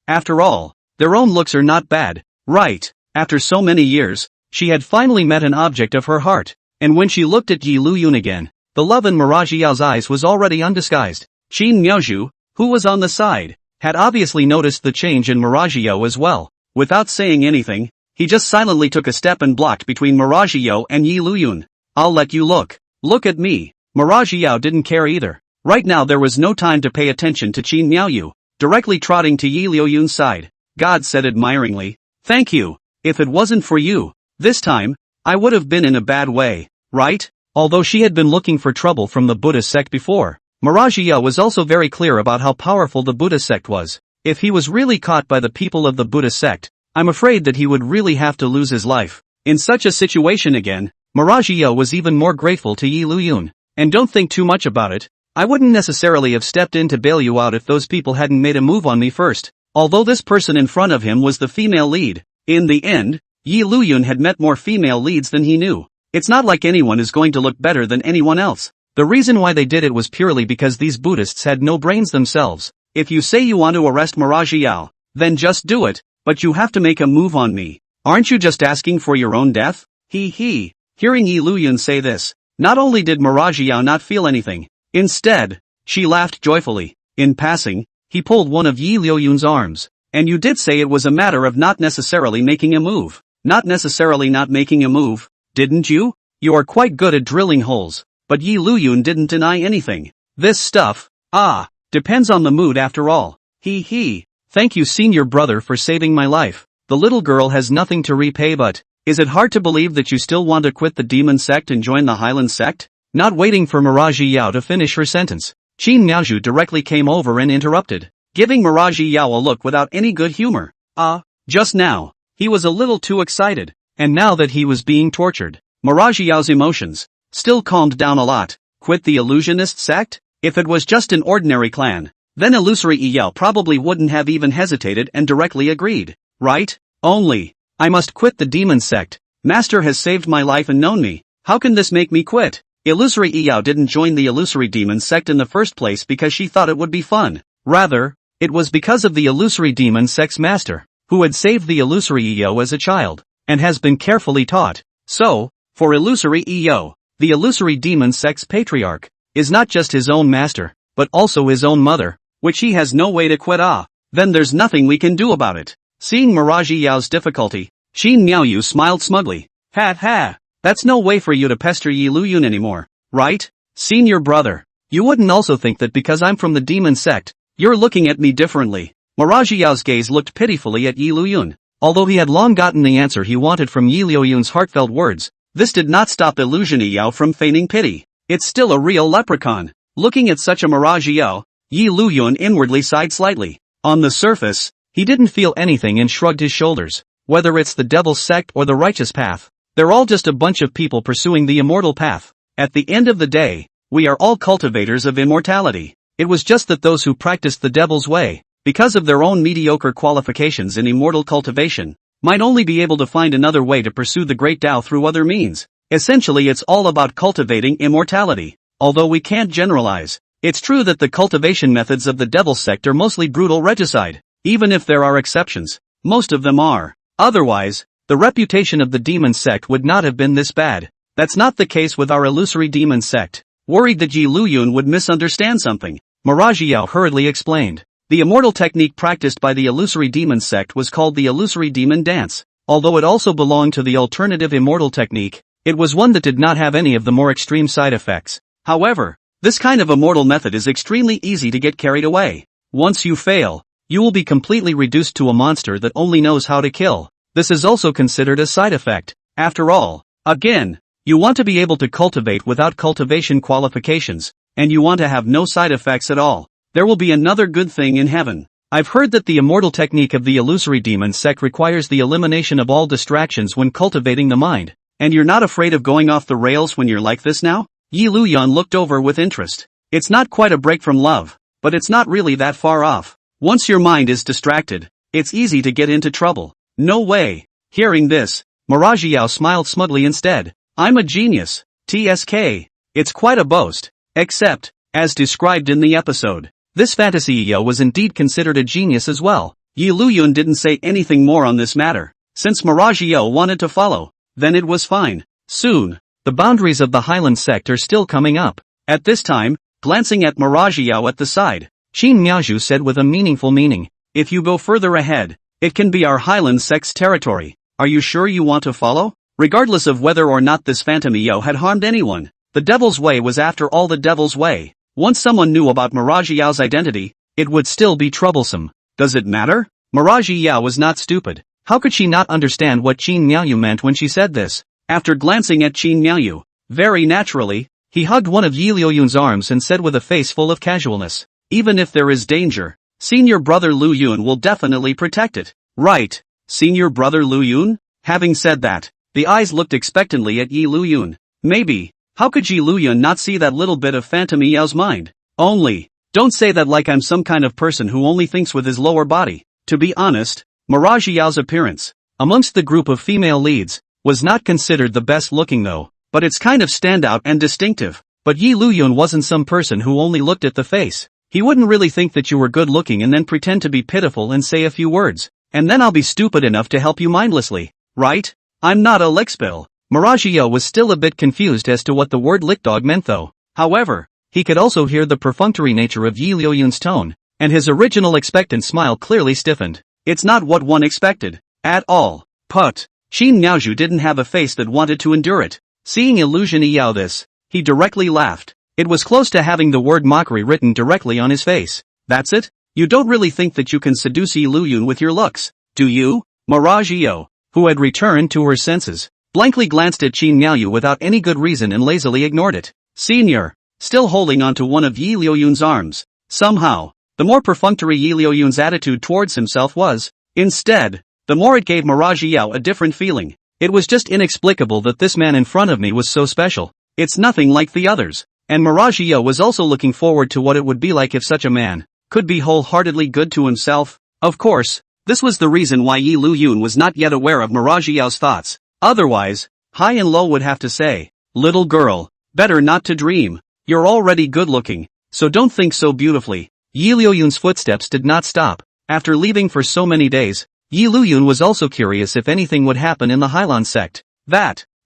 S1: After all, their own looks are not bad, right? After so many years, she had finally met an object of her heart, and when she looked at Yi Liuyun again, the love in Mirajiao's eyes was already undisguised. Qin Miaozhu, who was on the side, had obviously noticed the change in Mirajiao as well. Without saying anything, he just silently took a step and blocked between Mirajiao and Yi Liuyun. I'll let you look. Look at me. Mirajiao didn't care either. Right now there was no time to pay attention to Qin Miaozhu. Directly trotting to Yi Liuyun's side, God said admiringly, "Thank you. If it wasn't for you, this time, I would have been in a bad way, right?" Although she had been looking for trouble from the Buddhist sect before, Mirajiao was also very clear about how powerful the Buddhist sect was. If he was really caught by the people of the Buddhist sect, I'm afraid that he would really have to lose his life. In such a situation again, Mirajiao was even more grateful to Yi Liuyun. And don't think too much about it, I wouldn't necessarily have stepped in to bail you out if those people hadn't made a move on me first. Although this person in front of him was the female lead, in the end, Yi Liuyun had met more female leads than he knew. It's not like anyone is going to look better than anyone else. The reason why they did it was purely because these Buddhists had no brains themselves. If you say you want to arrest Mirajiao, then just do it, but you have to make a move on me. Aren't you just asking for your own death? He. Hearing Yi Liuyun say this, not only did Mirajiao not feel anything, instead, she laughed joyfully. In passing, he pulled one of Yi Liuyun's arms. And you did say it was a matter of not necessarily making a move. Not necessarily not making a move, didn't you? You are quite good at drilling holes. But Yi Liuyun didn't deny anything. This stuff, depends on the mood after all. He. Thank you, senior brother, for saving my life. The little girl has nothing to repay, but is it hard to believe that you still want to quit the demon sect and join the Hyland Sect? Not waiting for Mirajiao to finish her sentence, Qin Miaozhu directly came over and interrupted, giving Mirajiao a look without any good humor. Just now, he was a little too excited, and now that he was being tortured, Mirajiao's emotions still calmed down a lot. Quit the illusionist sect? If it was just an ordinary clan, then Illusory Yao probably wouldn't have even hesitated and directly agreed, right? Only, I must quit the demon sect. Master has saved my life and known me. How can this make me quit? Illusory Yao didn't join the Illusory Demon sect in the first place because she thought it would be fun. Rather, it was because of the Illusory Demon sect's master, who had saved the Illusory Yao as a child, and has been carefully taught. So, for Illusory Yao, the Illusory Demon sect's patriarch is not just his own master, but also his own mother, which he has no way to quit. Then there's nothing we can do about it. Seeing Mirajiao's difficulty, Qin Miaozhu smiled smugly. Ha, that's no way for you to pester Yi Liuyun anymore, right? Senior brother, you wouldn't also think that because I'm from the demon sect, you're looking at me differently. Mirajiao's gaze looked pitifully at Yi Liuyun. Although he had long gotten the answer he wanted from Yi Liuyun's heartfelt words, this did not stop Illusion Yao from feigning pity. It's still a real leprechaun. Looking at such a Mirajiao, Yi Liuyun inwardly sighed slightly. On the surface, he didn't feel anything and shrugged his shoulders. Whether it's the devil's sect or the righteous path, they're all just a bunch of people pursuing the immortal path. At the end of the day, we are all cultivators of immortality. It was just that those who practiced the devil's way, because of their own mediocre qualifications in immortal cultivation, might only be able to find another way to pursue the great Tao through other means. Essentially, it's all about cultivating immortality. Although we can't generalize, it's true that the cultivation methods of the devil's sect are mostly brutal regicide. Even if there are exceptions, most of them are. Otherwise, the reputation of the demon sect would not have been this bad. That's not the case with our illusory demon sect. Worried that Yi Liuyun would misunderstand something, Mirajiao hurriedly explained. The immortal technique practiced by the illusory demon sect was called the illusory demon dance. Although it also belonged to the alternative immortal technique, it was one that did not have any of the more extreme side effects. However, this kind of immortal method is extremely easy to get carried away. Once you fail, you will be completely reduced to a monster that only knows how to kill. This is also considered a side effect. After all, again, you want to be able to cultivate without cultivation qualifications, and you want to have no side effects at all. There will be another good thing in heaven. I've heard that the immortal technique of the illusory demon sect requires the elimination of all distractions when cultivating the mind. And you're not afraid of going off the rails when you're like this now? Liuyun looked over with interest. It's not quite a break from love, but it's not really that far off. Once your mind is distracted, it's easy to get into trouble. No way. Hearing this, Marajiao smiled smugly instead. I'm a genius. TSK. It's quite a boast. Except, as described in the episode, this fantasy was indeed considered a genius as well. Liuyun didn't say anything more on this matter. Since Marajiao wanted to follow, then it was fine. Soon, the boundaries of the Hyland Sect are still coming up. At this time, glancing at Marajiao at the side, Qin Miaozhu said with a meaningful meaning, if you go further ahead, it can be our Hyland Sect's territory. Are you sure you want to follow? Regardless of whether or not this phantom had harmed anyone, the devil's way was after all the devil's way. Once someone knew about Marajiao's identity, it would still be troublesome. Does it matter? Marajiao was not stupid. How could she not understand what Qin Miaozhu meant when she said this? After glancing at Qin Miaozhu, very naturally, he hugged one of Liuyun's arms and said with a face full of casualness, even if there is danger, senior brother Liuyun will definitely protect it. Right, senior brother Liuyun? Having said that, the eyes looked expectantly at Liuyun. Maybe, how could Liuyun not see that little bit of Phantom Yao's mind? Only, don't say that like I'm some kind of person who only thinks with his lower body. To be honest, Marajiao's appearance, amongst the group of female leads, was not considered the best looking though, but it's kind of standout and distinctive. But Liuyun wasn't some person who only looked at the face. He wouldn't really think that you were good looking and then pretend to be pitiful and say a few words, and then I'll be stupid enough to help you mindlessly, right? I'm not a lickspill. Marajiao was still a bit confused as to what the word lickdog meant though. However, he could also hear the perfunctory nature of Liuyun's tone, and his original expectant smile clearly stiffened. It's not what one expected. At all. Put. Qin Miaozhu didn't have a face that wanted to endure it. Seeing Illusion Yao this, he directly laughed. It was close to having the word mockery written directly on his face. That's it? You don't really think that you can seduce Liuyun with your looks, do you? Marajiao, who had returned to her senses, blankly glanced at Qin Miaozhu without any good reason and lazily ignored it. Senior, still holding onto one of Liuyun's arms. Somehow, the more perfunctory Liuyun's attitude towards himself was, instead, the more it gave Marajiao a different feeling. It was just inexplicable that this man in front of me was so special. It's nothing like the others. And Marajiao was also looking forward to what it would be like if such a man could be wholeheartedly good to himself. Of course, this was the reason why Liuyun was not yet aware of Marajiao's thoughts. Otherwise, high and low would have to say, little girl, better not to dream. You're already good looking, so don't think so beautifully. Liuyun's footsteps did not stop. After leaving for so many days, Liuyun was also curious if anything would happen in the Hyland Sect.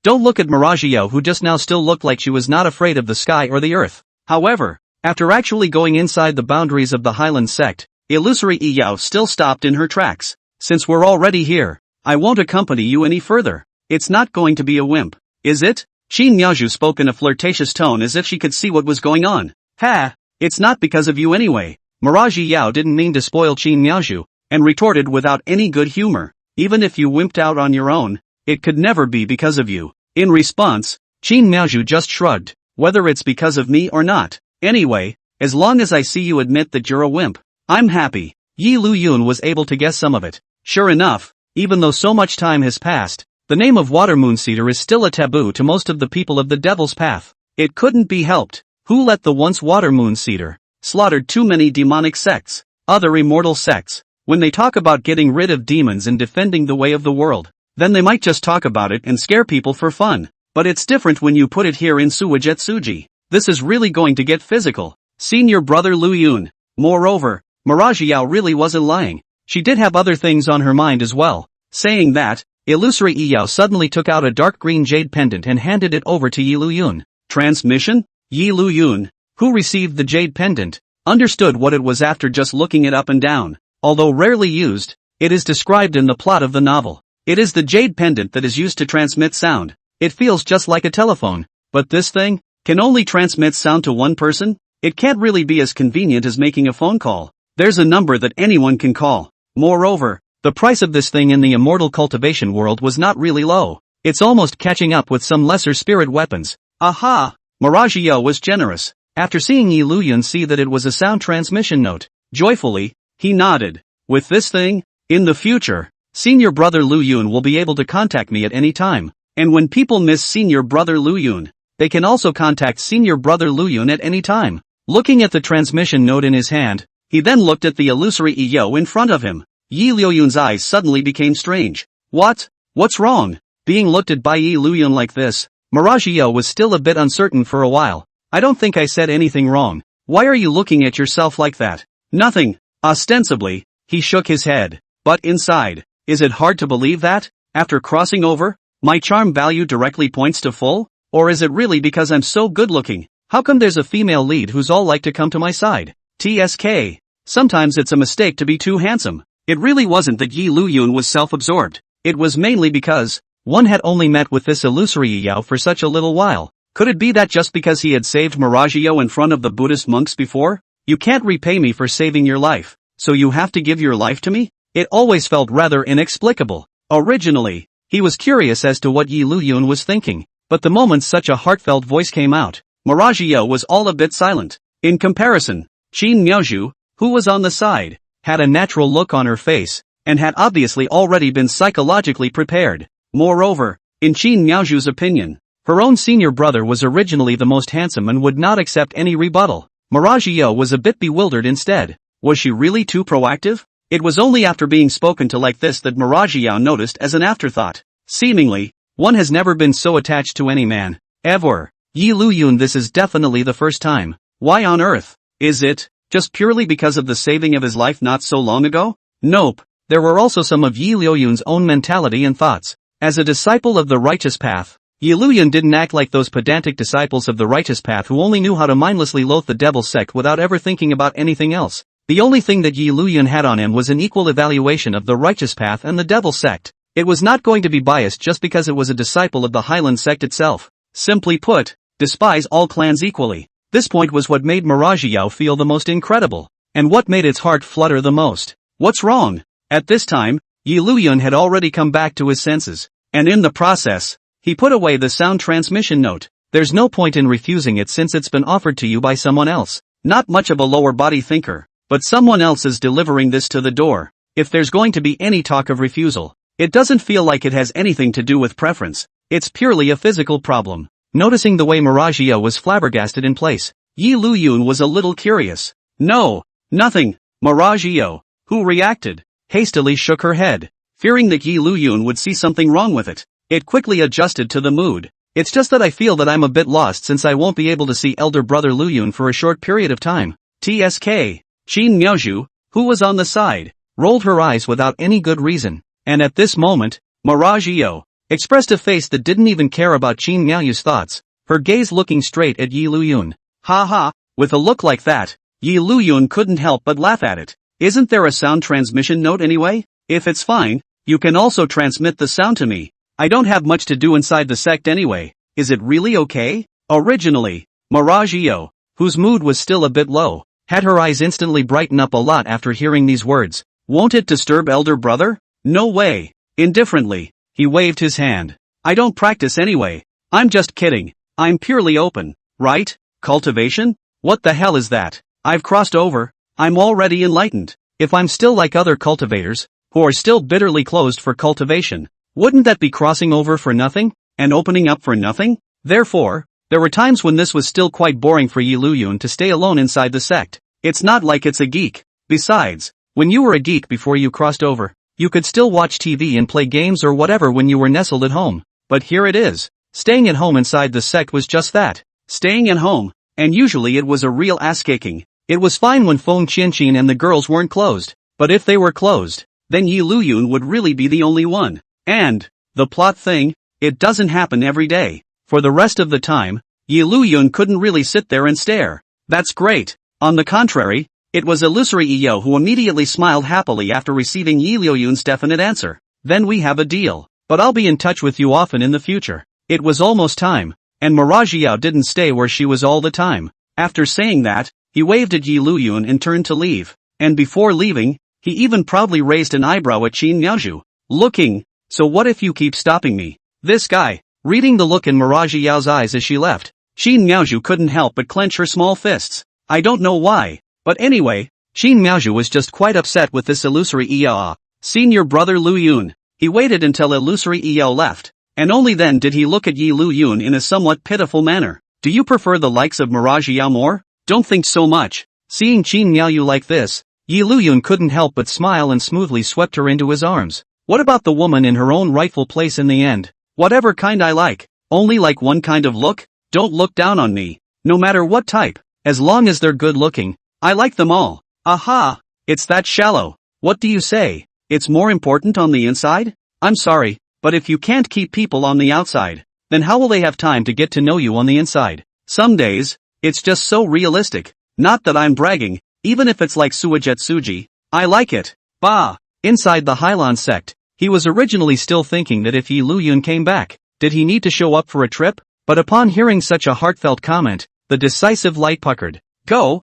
S1: Don't look at Marajiao who just now still looked like she was not afraid of the sky or the earth. However, after actually going inside the boundaries of the Hyland Sect, Illusory Yao still stopped in her tracks. Since we're already here, I won't accompany you any further. It's not going to be a wimp, is it? Qin Miaozhu spoke in a flirtatious tone as if she could see what was going on. Ha! It's not because of you anyway. Marajiao didn't mean to spoil Qin Miaozhu, and retorted without any good humor. Even if you wimped out on your own, it could never be because of you. In response, Qin Miaozhu just shrugged, whether it's because of me or not. Anyway, as long as I see you admit that you're a wimp, I'm happy. Liuyun was able to guess some of it. Sure enough, even though so much time has passed, the name of Water Moonseeder is still a taboo to most of the people of the Devil's Path. It couldn't be helped. Who let the once Water Moonseeder slaughtered too many demonic sects, other immortal sects? When they talk about getting rid of demons and defending the way of the world, then they might just talk about it and scare people for fun. But it's different when you put it here in Suwajetsuji. This is really going to get physical. Senior brother Liuyun. Moreover, Marajiao really wasn't lying. She did have other things on her mind as well. Saying that, Illusory Yao suddenly took out a dark green jade pendant and handed it over to Liuyun. Transmission? Liuyun, who received the jade pendant, understood what it was after just looking it up and down. Although rarely used, it is described in the plot of the novel. It is the jade pendant that is used to transmit sound. It feels just like a telephone. But this thing can only transmit sound to one person? It can't really be as convenient as making a phone call. There's a number that anyone can call. Moreover, the price of this thing in the immortal cultivation world was not really low. It's almost catching up with some lesser spirit weapons. Aha! Marajiao was generous. After seeing Liuyun see that it was a sound transmission note, joyfully, He nodded. With this thing, in the future, senior brother Liuyun will be able to contact me at any time. And when people miss senior brother Liuyun, they can also contact senior brother Liuyun at any time. Looking at the transmission note in his hand, he then looked at the illusory EO in front of him. Yi Liuyun's eyes suddenly became strange. What's wrong? Being looked at by Yi Liuyun like this, Miragio was still a bit uncertain for a while. I don't think I said anything wrong. Why are you looking at yourself like that? Nothing. Ostensibly, he shook his head. But inside, is it hard to believe that, after crossing over, my charm value directly points to full? Or is it really because I'm so good looking? How come there's a female lead who's all like to come to my side? TSK. Sometimes it's a mistake to be too handsome. It really wasn't that Yi Liuyun was self-absorbed. It was mainly because one had only met with this illusory Yao for such a little while. Could it be that just because he had saved Miragio in front of the Buddhist monks before? You can't repay me for saving your life, so you have to give your life to me? It always felt rather inexplicable. Originally, he was curious as to what Yi Liuyun was thinking, but the moment such a heartfelt voice came out, Miragio was all a bit silent. In comparison, Qin Miaozhu, who was on the side, had a natural look on her face, and had obviously already been psychologically prepared. Moreover, in Qin Miaozhu's opinion, her own senior brother was originally the most handsome and would not accept any rebuttal. Miragio was a bit bewildered instead. Was she really too proactive? It was only after being spoken to like this that Miragio noticed as an afterthought. Seemingly, one has never been so attached to any man, ever. Yi Liuyun, this is definitely the first time. Why on earth? Is it just purely because of the saving of his life not so long ago? Nope. There were also some of Yi Liuyun's own mentality and thoughts. As a disciple of the righteous path, Yi Liuyun didn't act like those pedantic disciples of the righteous path who only knew how to mindlessly loathe the devil's sect without ever thinking about anything else. The only thing that Yi Liuyun had on him was an equal evaluation of the righteous path and the devil's sect. It was not going to be biased just because it was a disciple of the Hyland Sect itself. Simply put, despise all clans equally. This point was what made Miragio feel the most incredible, and what made its heart flutter the most. What's wrong? At this time, Yi Liuyun had already come back to his senses, and in the process, he put away the sound transmission note. There's no point in refusing it since it's been offered to you by someone else. Not much of a lower body thinker, but someone else is delivering this to the door. If there's going to be any talk of refusal, it doesn't feel like it has anything to do with preference. It's purely a physical problem. Noticing the way Miragio was flabbergasted in place, Yi Liuyun was a little curious. No, nothing. Miragio, who reacted, hastily shook her head, fearing that Yi Liuyun would see something wrong with it. It quickly adjusted to the mood. It's just that I feel that I'm a bit lost since I won't be able to see elder brother Liuyun for a short period of time. TSK. Qin Miaozhu, who was on the side, rolled her eyes without any good reason, and at this moment, Miragio expressed a face that didn't even care about Qin Miaozhu's thoughts, her gaze looking straight at Yi Liuyun. Ha ha, with a look like that, Yi Liuyun couldn't help but laugh at it. Isn't there a sound transmission note anyway? If it's fine, you can also transmit the sound to me. I don't have much to do inside the sect anyway. Is it really okay? Originally, Miragio, whose mood was still a bit low, had her eyes instantly brighten up a lot after hearing these words. Won't it disturb elder brother? No way. Indifferently, he waved his hand. I don't practice anyway. I'm just kidding. I'm purely open, right? Cultivation? What the hell is that? I've crossed over. I'm already enlightened. If I'm still like other cultivators, who are still bitterly closed for cultivation, wouldn't that be crossing over for nothing, and opening up for nothing? Therefore, there were times when this was still quite boring for Yi Liuyun to stay alone inside the sect. It's not like it's a geek. Besides, when you were a geek before you crossed over, you could still watch TV and play games or whatever when you were nestled at home. But here it is. Staying at home inside the sect was just that. Staying at home, and usually it was a real ass-kicking. It was fine when Feng Qianqin and the girls weren't closed, but if they were closed, then Yi Liuyun would really be the only one. And, the plot thing, it doesn't happen every day. For the rest of the time, Yi Liuyun couldn't really sit there and stare. That's great. On the contrary, it was illusory Iyo who immediately smiled happily after receiving Yi Liuyun's definite answer. Then we have a deal. But I'll be in touch with you often in the future. It was almost time, and Miragio didn't stay where she was all the time. After saying that, he waved at Yi Liuyun and turned to leave. And before leaving, he even proudly raised an eyebrow at Qin Miaozhu. Looking, so what if you keep stopping me? This guy. Reading the look in Miragio's eyes as she left, Qin Miaozhu couldn't help but clench her small fists. I don't know why, but anyway, Qin Miaozhu was just quite upset with this illusory EA. Senior brother Liuyun. He waited until illusory EA left, and only then did he look at Yi Liuyun in a somewhat pitiful manner. Do you prefer the likes of Mirage Yao more? Don't think so much. Seeing Qin Miaozhu like this, Yi Liuyun couldn't help but smile and smoothly swept her into his arms. What about the woman in her own rightful place in the end? Whatever kind I like. Only like one kind of look? Don't look down on me. No matter what type. As long as they're good looking. I like them all. Aha! It's that shallow. What do you say? It's more important on the inside? I'm sorry, but if you can't keep people on the outside, then how will they have time to get to know you on the inside? Some days, it's just so realistic. Not that I'm bragging, even if it's like Suijetsuji. I like it. Bah! Inside the Hyland Sect, he was originally still thinking that if Yi Liuyun came back, did he need to show up for a trip? But upon hearing such a heartfelt comment, the decisive light puckered. Go,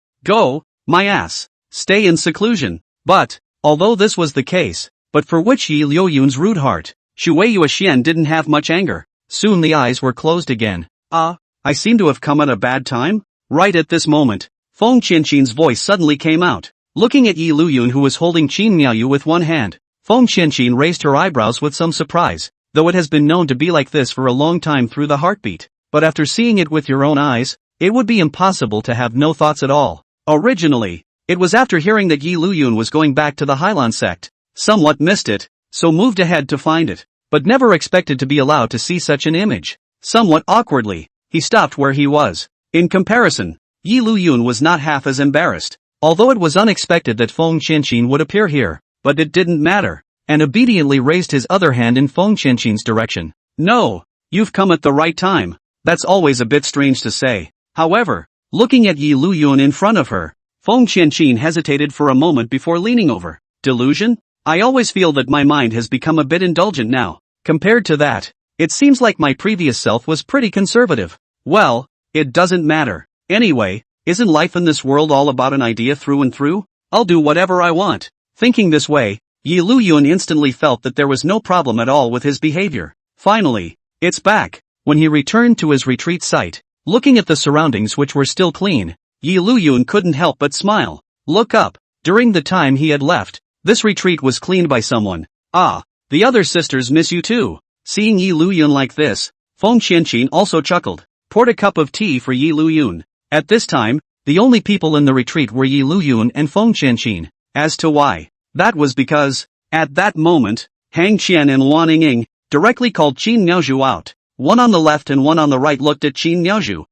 S1: my ass. Stay in seclusion. But, although this was the case, but for which Yi Liuyun's rude heart, Shui Yuexian didn't have much anger. Soon the eyes were closed again. I seem to have come at a bad time? Right at this moment, Feng Qianqin's voice suddenly came out. Looking at Yi Liuyun, who was holding Qin Miaozhu with one hand, Feng Qianqin raised her eyebrows with some surprise, though it has been known to be like this for a long time through the heartbeat. But after seeing it with your own eyes, it would be impossible to have no thoughts at all. Originally, it was after hearing that Yi Liuyun was going back to the Hyland Sect. Somewhat missed it, so moved ahead to find it, but never expected to be allowed to see such an image. Somewhat awkwardly, he stopped where he was. In comparison, Yi Liuyun was not half as embarrassed. Although it was unexpected that Feng Qianqin would appear here, but it didn't matter, and obediently raised his other hand in Feng Qianqin's direction. No, you've come at the right time. That's always a bit strange to say. However, looking at Yi Liuyun in front of her, Feng Qianqin hesitated for a moment before leaning over. Delusion? I always feel that my mind has become a bit indulgent now. Compared to that, it seems like my previous self was pretty conservative. Well, it doesn't matter. Anyway, isn't life in this world all about an idea through and through? I'll do whatever I want. Thinking this way, Yi Liuyun instantly felt that there was no problem at all with his behavior. Finally, it's back. When he returned to his retreat site, looking at the surroundings which were still clean, Yi Liuyun couldn't help but smile. Look up. During the time he had left, this retreat was cleaned by someone. The other sisters miss you too. Seeing Yi Liuyun like this, Feng Qianqin also chuckled. Poured a cup of tea for Yi Liuyun. At this time, the only people in the retreat were Yi Liuyun and Feng Qianqin. As to why, that was because, at that moment, Hang Qian and Luan Yingying directly called Qin Miaozhu out. One on the left and one on the right looked at Qin Miaozhu.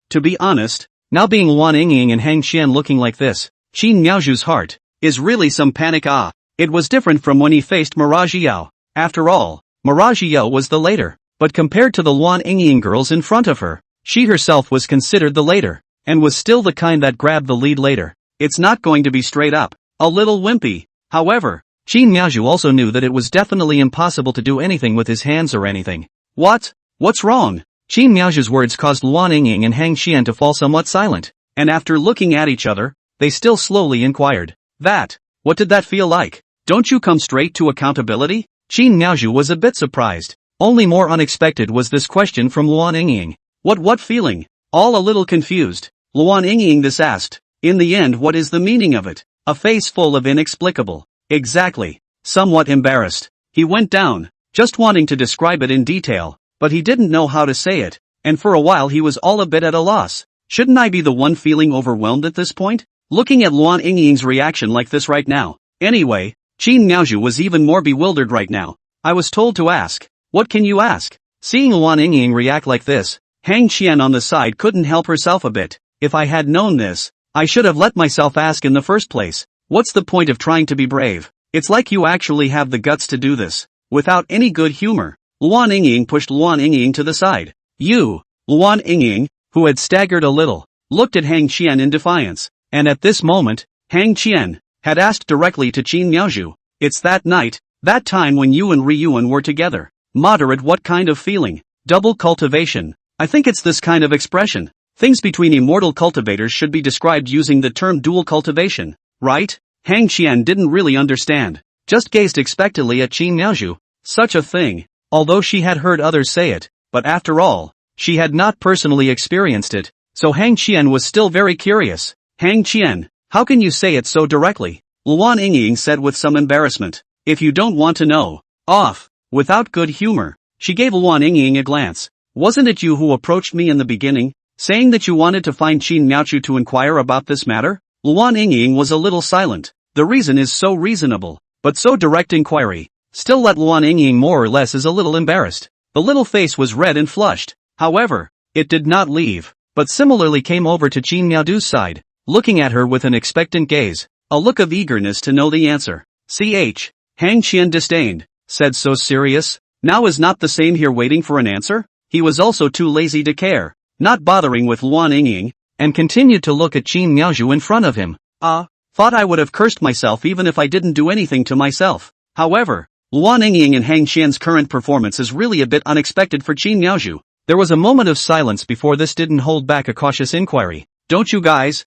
S1: To be honest, now being Luan Yingying and Hang Qian looking like this, Qin Miaozhu's heart is really some panic. It was different from when he faced Mirage Yao. After all, Mirage Yao was the later, but compared to the Luan Yingying girls in front of her, she herself was considered the later, and was still the kind that grabbed the lead later. It's not going to be straight up, a little wimpy. However, Qin Miaozhu also knew that it was definitely impossible to do anything with his hands or anything. What's wrong? Qin Miaozhu's words caused Luan Yingying and Hang Qian to fall somewhat silent, and after looking at each other, they still slowly inquired. What did that feel like? Don't you come straight to accountability? Qin Miaozhu was a bit surprised. Only more unexpected was this question from Luan Yingying. What feeling? All a little confused, Luan Yingying this asked. In the end, what is the meaning of it? A face full of inexplicable. Exactly. Somewhat embarrassed. He went down, just wanting to describe it in detail, but he didn't know how to say it, and for a while he was all a bit at a loss. Shouldn't I be the one feeling overwhelmed at this point? Looking at Luan Yingying's reaction like this right now. Anyway, Qin Miaozhu was even more bewildered right now. I was told to ask. What can you ask? Seeing Luan Yingying react like this, Hang Qian on the side couldn't help herself a bit. If I had known this, I should have let myself ask in the first place. What's the point of trying to be brave? It's like you actually have the guts to do this. Without any good humor, Luan Yingying pushed Luan Yingying to the side. You, Luan Yingying, who had staggered a little, looked at Hang Qian in defiance, and at this moment, Hang Qian had asked directly to Qin Miaozhu. It's that night, that time when you and Liuyun were together. Moderate what kind of feeling? Double cultivation. I think it's this kind of expression. Things between immortal cultivators should be described using the term dual cultivation, right? Hang Qian didn't really understand, just gazed expectantly at Qin Miaozhu. Such a thing, although she had heard others say it, but after all, she had not personally experienced it, so Hang Qian was still very curious. Hang Qian, How can you say it so directly? Luan Yingying said with some embarrassment. If you don't want to know. Off. Without good humor. She gave Luan Yingying a glance. Wasn't it you who approached me in the beginning, saying that you wanted to find Qin Miaochu to inquire about this matter? Luan Yingying was a little silent. The reason is so reasonable, but so direct inquiry still let Luan Yingying more or less as a little embarrassed. The little face was red and flushed. However, it did not leave, but similarly came over to Qin Miaodu's side, looking at her with an expectant gaze, a look of eagerness to know the answer. Hang Qian disdained, said so serious, now is not the same here waiting for an answer? He was also too lazy to care, not bothering with Luan Yingying, and continued to look at Qin Miaoju in front of him. Thought I would have cursed myself even if I didn't do anything to myself. However, Luan Yingying and Hang Qian's current performance is really a bit unexpected for Qin Miaoju. There was a moment of silence before this didn't hold back a cautious inquiry. Don't you guys,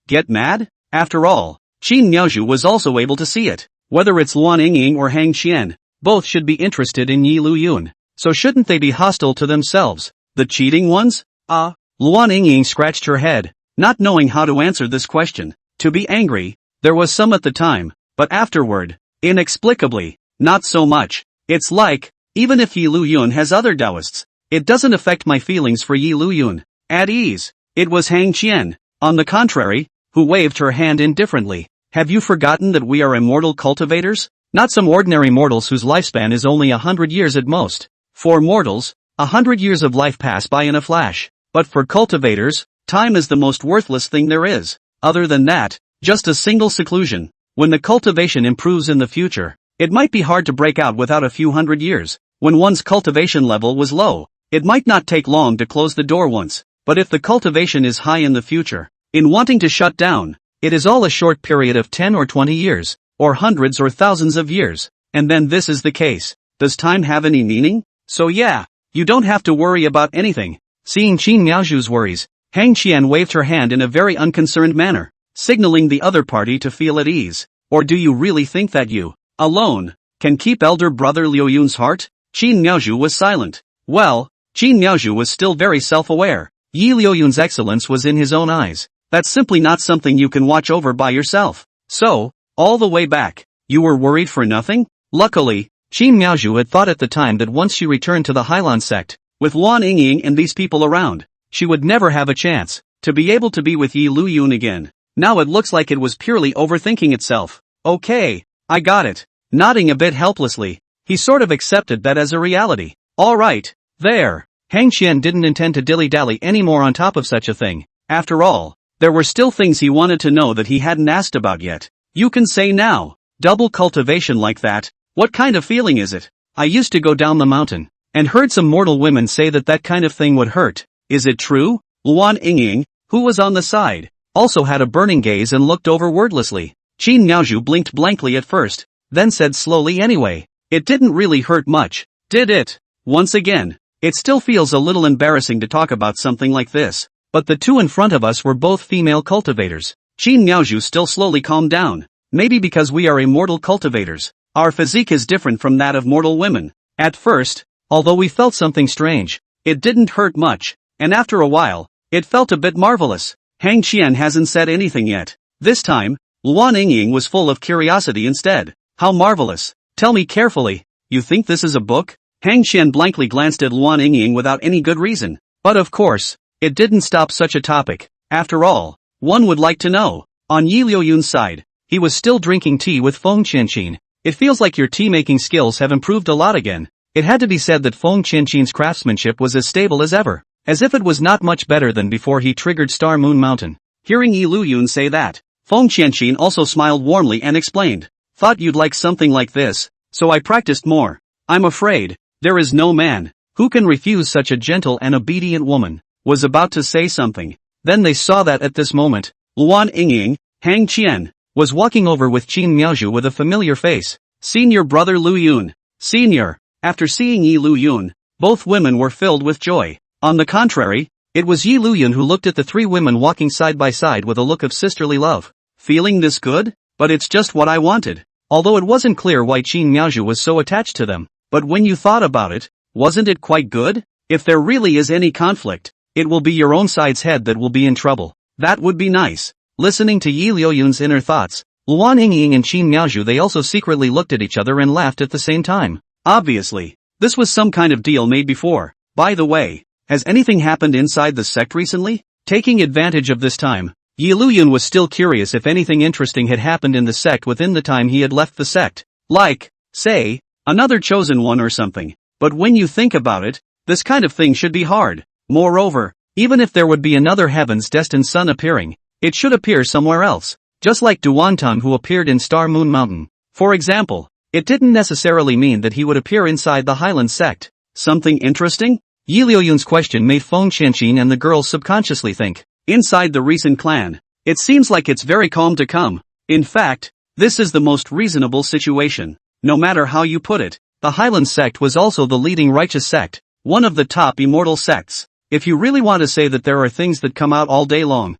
S1: get mad? After all, Qin Miaoju was also able to see it. Whether it's Luan Yingying or Hang Qian, both should be interested in Liuyun. So shouldn't they be hostile to themselves? The cheating ones? Luan Yingying scratched her head, not knowing how to answer this question. To be angry, there was some at the time, but afterward, inexplicably, not so much. It's like, even if Yi Luyun has other Taoists, it doesn't affect my feelings for Yi Luyun. At ease. It was Hang Qian, on the contrary, who waved her hand indifferently. Have you forgotten that we are immortal cultivators? Not some ordinary mortals whose lifespan is only 100 years at most. For mortals, 100 years of life pass by in a flash. But for cultivators, time is the most worthless thing there is. Other than that, just a single seclusion. When the cultivation improves in the future, it might be hard to break out without a few hundred years. When one's cultivation level was low, it might not take long to close the door once. But if the cultivation is high in the future, in wanting to shut down, it is all a short period of 10 or 20 years, or hundreds or thousands of years. And then this is the case. Does time have any meaning? So yeah, you don't have to worry about anything. Seeing Qin Miaoju's worries, Hang Qian waved her hand in a very unconcerned manner, signaling the other party to feel at ease. Or do you really think that you, alone, can keep elder brother Liuyun's heart? Qin Miaoju was silent. Well, Qin Miaoju was still very self-aware. Yi Liuyun's excellence was in his own eyes. That's simply not something you can watch over by yourself. So, all the way back, you were worried for nothing? Luckily, Qin Miaoju had thought at the time that once she returned to the Hyland Sect, with Luan Yingying and these people around, she would never have a chance to be able to be with Yi Luyun again. Now it looks like it was purely overthinking itself. Okay, I got it. Nodding a bit helplessly, he sort of accepted that as a reality. Alright, there. Hang Qian didn't intend to dilly-dally anymore on top of such a thing. After all, there were still things he wanted to know that he hadn't asked about yet. You can say now, double cultivation like that, what kind of feeling is it? I used to go down the mountain, and heard some mortal women say that that kind of thing would hurt. Is it true? Luan Yingying, who was on the side, also had a burning gaze and looked over wordlessly. Qin Miaoju blinked blankly at first, then said slowly anyway, it didn't really hurt much, did it? Once again, it still feels a little embarrassing to talk about something like this, but the two in front of us were both female cultivators. Qin Miaoju still slowly calmed down. Maybe because we are immortal cultivators, our physique is different from that of mortal women. At first, although we felt something strange, it didn't hurt much, and after a while, it felt a bit marvelous. Hang Qian hasn't said anything yet. This time, Luan Yingying was full of curiosity instead. How marvelous. Tell me carefully, you think this is a book? Hang Qian blankly glanced at Luan Yingying without any good reason. But of course, it didn't stop such a topic. After all, one would like to know. On Yi Liuyun's side, he was still drinking tea with Feng Qianqin. It feels like your tea-making skills have improved a lot again. It had to be said that Feng Qianqin's craftsmanship was as stable as ever, as if it was not much better than before he triggered Star Moon Mountain. Hearing Yi Luyun say that, Feng Qianqin also smiled warmly and explained, thought you'd like something like this, so I practiced more. I'm afraid, there is no man who can refuse such a gentle and obedient woman. Was about to say something. Then they saw that at this moment, Luan Yingying, Hang Qian, was walking over with Qin Miaoju with a familiar face. Senior brother Liuyun. Senior. After seeing Yi Luyun, both women were filled with joy. On the contrary, it was Yi Luyun who looked at the three women walking side by side with a look of sisterly love. Feeling this good? But it's just what I wanted. Although it wasn't clear why Qin Miaoju was so attached to them. But when you thought about it, wasn't it quite good? If there really is any conflict, it will be your own side's head that will be in trouble. That would be nice. Listening to Yi Liuyun's inner thoughts, Luan Yingying and Qin Miaozhu, they also secretly looked at each other and laughed at the same time. Obviously, this was some kind of deal made before. By the way, has anything happened inside the sect recently? Taking advantage of this time, Yi Liuyun was still curious if anything interesting had happened in the sect within the time he had left the sect. Like, say, another chosen one or something. But when you think about it, this kind of thing should be hard. Moreover, even if there would be another heaven's destined son appearing, it should appear somewhere else. Just like Duantan, who appeared in Star Moon Mountain. For example, it didn't necessarily mean that he would appear inside the Hyland Sect. Something interesting? Yi Liuyun's question made Feng Qianqin and the girls subconsciously think. Inside the recent clan, it seems like it's very calm to come. In fact, this is the most reasonable situation. No matter how you put it, the Hyland Sect was also the leading righteous sect, one of the top immortal sects. If you really want to say that there are things that come out all day long,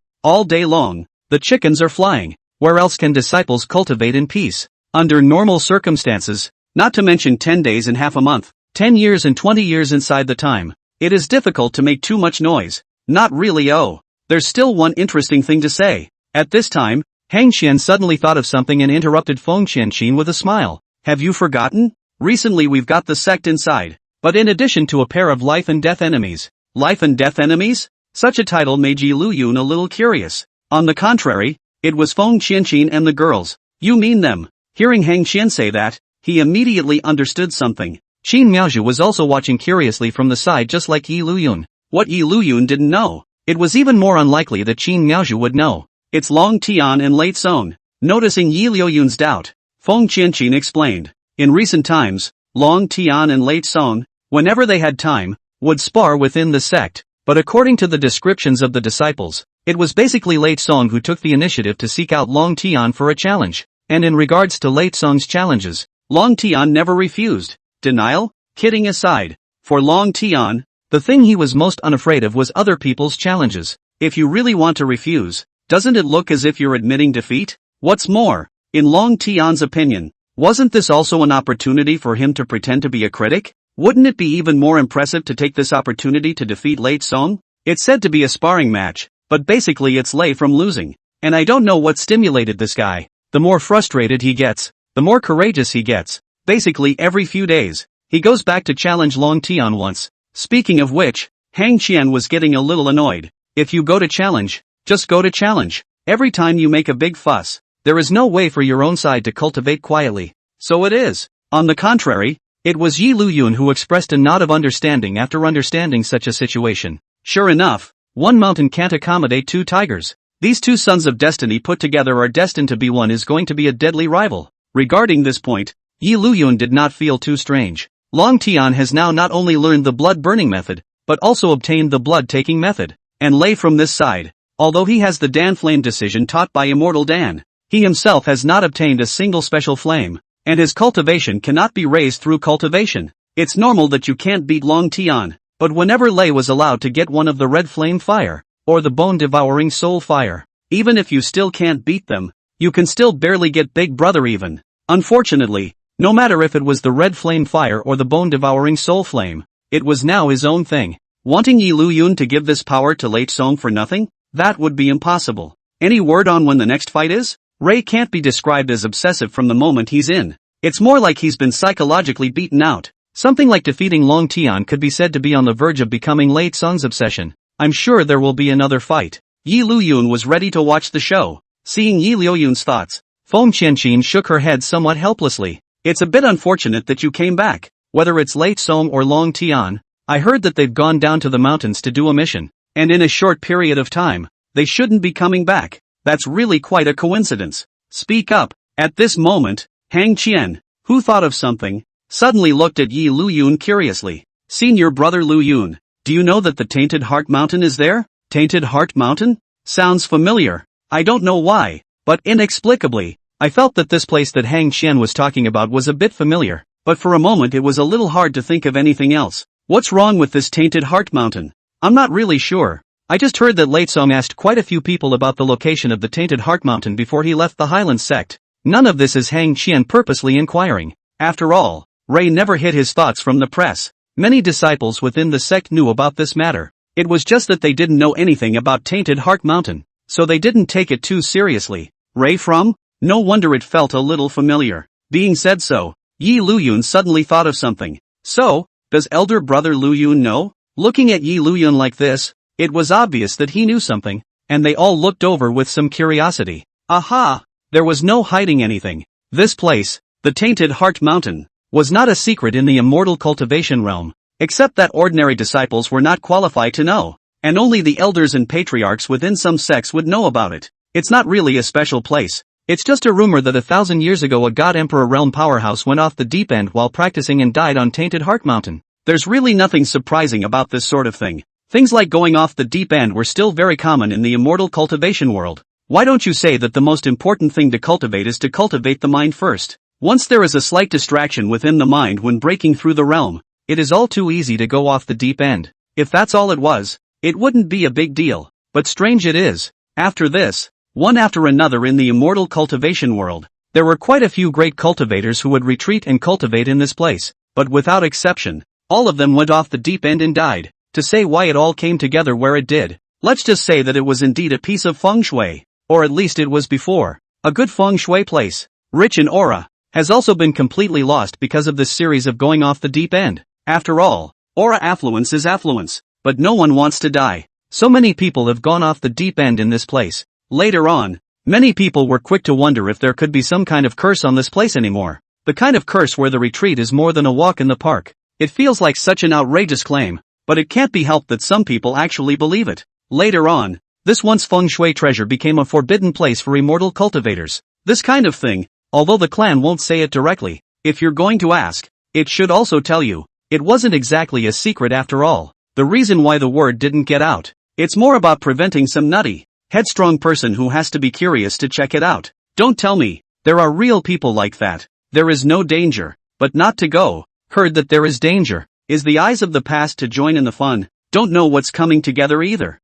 S1: the chickens are flying. Where else can disciples cultivate in peace? Under normal circumstances, not to mention 10 days and half a month, 10 years and 20 years inside the time, it is difficult to make too much noise. Not really. Oh, there's still one interesting thing to say. At this time, Hang Qian suddenly thought of something and interrupted Feng Qianqin with a smile. Have you forgotten? Recently we've got the sect inside, but in addition to a pair of life and death enemies. Life and death enemies? Such a title made Yi Liuyun a little curious. On the contrary, it was Feng Qianqin and the girls. You mean them? Hearing Hang Qian say that, he immediately understood something. Qin Miaozhu was also watching curiously from the side, just like Yi Liuyun. What Yi Liuyun didn't know, it was even more unlikely that Qin Miaozhu would know. It's Long Tian and Late Song. Noticing Yi Liuyun's doubt, Feng Qianqin explained. In recent times, Long Tian and Late Song, whenever they had time, would spar within the sect, but according to the descriptions of the disciples, it was basically Late Song who took the initiative to seek out Long Tian for a challenge. And in regards to Late Song's challenges, Long Tian never refused. Denial? Kidding aside, for Long Tian, the thing he was most unafraid of was other people's challenges. If you really want to refuse, doesn't it look as if you're admitting defeat? What's more, in Long Tian's opinion, wasn't this also an opportunity for him to pretend to be a critic? Wouldn't it be even more impressive to take this opportunity to defeat Late Song? It's said to be a sparring match, but basically it's Lei from losing. And I don't know what stimulated this guy. The more frustrated he gets, the more courageous he gets. Basically every few days, he goes back to challenge Long Tian once. Speaking of which, Hang Qian was getting a little annoyed. If you go to challenge, just go to challenge. Every time you make a big fuss, there is no way for your own side to cultivate quietly. So it is. On the contrary, it was Yi Liuyun who expressed a nod of understanding after understanding such a situation. Sure enough, one mountain can't accommodate two tigers. These two sons of destiny put together are destined to be one is going to be a deadly rival. Regarding this point, Yi Liuyun did not feel too strange. Long Tian has now not only learned the blood-burning method, but also obtained the blood-taking method. And Lei from this side, although he has the Dan Flame decision taught by Immortal Dan, he himself has not obtained a single special flame, and his cultivation cannot be raised through cultivation. It's normal that you can't beat Long Tian, but whenever Lei was allowed to get one of the red flame fire, or the bone-devouring soul fire, even if you still can't beat them, you can still barely get Big Brother even. Unfortunately, no matter if it was the red flame fire or the bone-devouring soul flame, it was now his own thing. Wanting Yi Liuyun to give this power to Late Song for nothing? That would be impossible. Any word on when the next fight is? Ray can't be described as obsessive from the moment he's in. It's more like he's been psychologically beaten out. Something like defeating Long Tian could be said to be on the verge of becoming Late Song's obsession. I'm sure there will be another fight. Yi Liuyun was ready to watch the show. Seeing Yi Liuyun's thoughts, Feng Qianqin shook her head somewhat helplessly. It's a bit unfortunate that you came back. Whether it's Late Song or Long Tian, I heard that they've gone down to the mountains to do a mission, and in a short period of time, they shouldn't be coming back. That's really quite a coincidence. Speak up. At this moment, Hang Qian, who thought of something, suddenly looked at Yi Liuyun curiously. Senior brother Liuyun, do you know that the Tainted Heart Mountain is there? Tainted Heart Mountain? Sounds familiar. I don't know why, but inexplicably, I felt that this place that Hang Qian was talking about was a bit familiar, but for a moment it was a little hard to think of anything else. What's wrong with this Tainted Heart Mountain? I'm not really sure. I just heard that Late Song asked quite a few people about the location of the Tainted Heart Mountain before he left the Hyland Sect. None of this is Hang Qian purposely inquiring. After all, Ray never hid his thoughts from the press. Many disciples within the sect knew about this matter. It was just that they didn't know anything about Tainted Heart Mountain. so they didn't take it too seriously. Ray from? No wonder it felt a little familiar. Being said so, Liuyun suddenly thought of something. So, does elder brother Liuyun know? Looking at Liuyun like this, it was obvious that he knew something, and they all looked over with some curiosity. Aha! There was no hiding anything. This place, the Tainted Heart Mountain, was not a secret in the immortal cultivation realm, except that ordinary disciples were not qualified to know, and only the elders and patriarchs within some sects would know about it. It's not really a special place. It's just a rumor that 1,000 years ago a god emperor realm powerhouse went off the deep end while practicing and died on Tainted Heart Mountain. There's really nothing surprising about this sort of thing. Things like going off the deep end were still very common in the immortal cultivation world. Why don't you say that the most important thing to cultivate is to cultivate the mind first? Once there is a slight distraction within the mind when breaking through the realm, it is all too easy to go off the deep end. If that's all it was, it wouldn't be a big deal. But strange it is. After this, one after another in the immortal cultivation world, there were quite a few great cultivators who would retreat and cultivate in this place, but without exception, all of them went off the deep end and died. To say why it all came together where it did, let's just say that it was indeed a piece of feng shui, or at least it was before. A good feng shui place, rich in aura, has also been completely lost because of this series of going off the deep end. After all, aura affluence is affluence, but no one wants to die. So many people have gone off the deep end in this place. Later on, many people were quick to wonder if there could be some kind of curse on this place anymore. The kind of curse where the retreat is more than a walk in the park. It feels like such an outrageous claim, but it can't be helped that some people actually believe it. Later on, this once feng shui treasure became a forbidden place for immortal cultivators. This kind of thing, although the clan won't say it directly, if you're going to ask, it should also tell you, it wasn't exactly a secret after all. The reason why the word didn't get out, it's more about preventing some nutty, headstrong person who has to be curious to check it out. Don't tell me, there are real people like that. There is no danger, but not to go. Heard that there is danger. Is the eyes of the past to join in the fun? Don't know what's coming together either.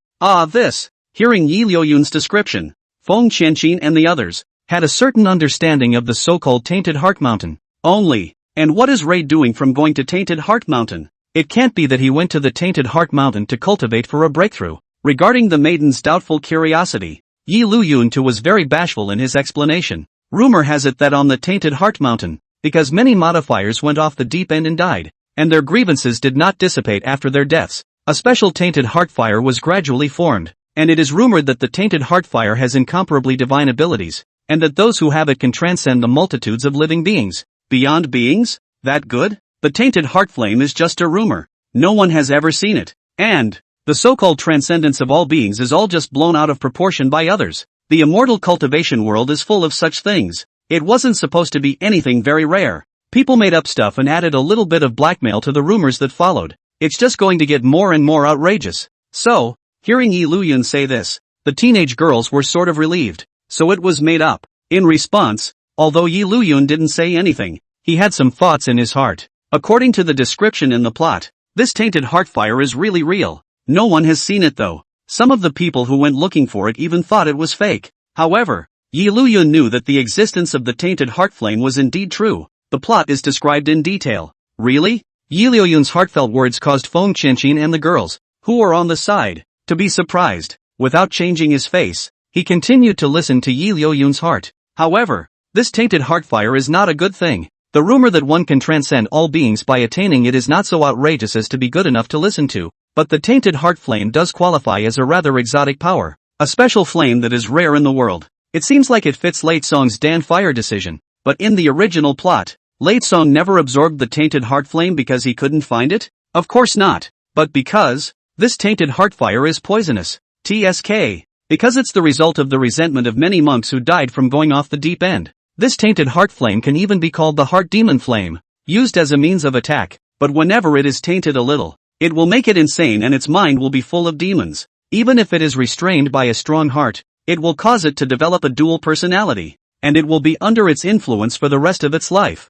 S1: This. Hearing Liuyun's description, Feng Qianqin and the others had a certain understanding of the so-called Tainted Heart Mountain. Only, and what is Ray doing from going to Tainted Heart Mountain? It can't be that he went to the Tainted Heart Mountain to cultivate for a breakthrough. Regarding the maiden's doubtful curiosity, Liuyun too was very bashful in his explanation. Rumor has it that on the Tainted Heart Mountain, because many modifiers went off the deep end and died, and their grievances did not dissipate after their deaths, a special tainted heart fire was gradually formed, and it is rumored that the tainted heart fire has incomparably divine abilities, and that those who have it can transcend the multitudes of living beings. Beyond beings? That good? The tainted heart flame is just a rumor. No one has ever seen it. And the so-called transcendence of all beings is all just blown out of proportion by others. The immortal cultivation world is full of such things. It wasn't supposed to be anything very rare. People made up stuff and added a little bit of blackmail to the rumors that followed. It's just going to get more and more outrageous. So, hearing Liuyun say this, the teenage girls were sort of relieved. So it was made up. In response, although Liuyun didn't say anything, he had some thoughts in his heart. According to the description in the plot, this tainted heart fire is really real. No one has seen it though. Some of the people who went looking for it even thought it was fake. However, Liuyun knew that the existence of the tainted heart flame was indeed true. The plot is described in detail. Really? Liuyun's heartfelt words caused Feng Qianqin and the girls, who were on the side, to be surprised. Without changing his face, he continued to listen to Liuyun's heart. However, this tainted heart fire is not a good thing. The rumor that one can transcend all beings by attaining it is not so outrageous as to be good enough to listen to, but the tainted heart flame does qualify as a rather exotic power, a special flame that is rare in the world. It seems like it fits Late Song's Dan Fire decision, but in the original plot, Late Song never absorbed the tainted heart flame because he couldn't find it? Of course not, but because this tainted heart fire is poisonous. TSK. Because it's the result of the resentment of many monks who died from going off the deep end. This tainted heart flame can even be called the heart demon flame, used as a means of attack, but whenever it is tainted a little, it will make it insane and its mind will be full of demons. Even if it is restrained by a strong heart, it will cause it to develop a dual personality, and it will be under its influence for the rest of its life.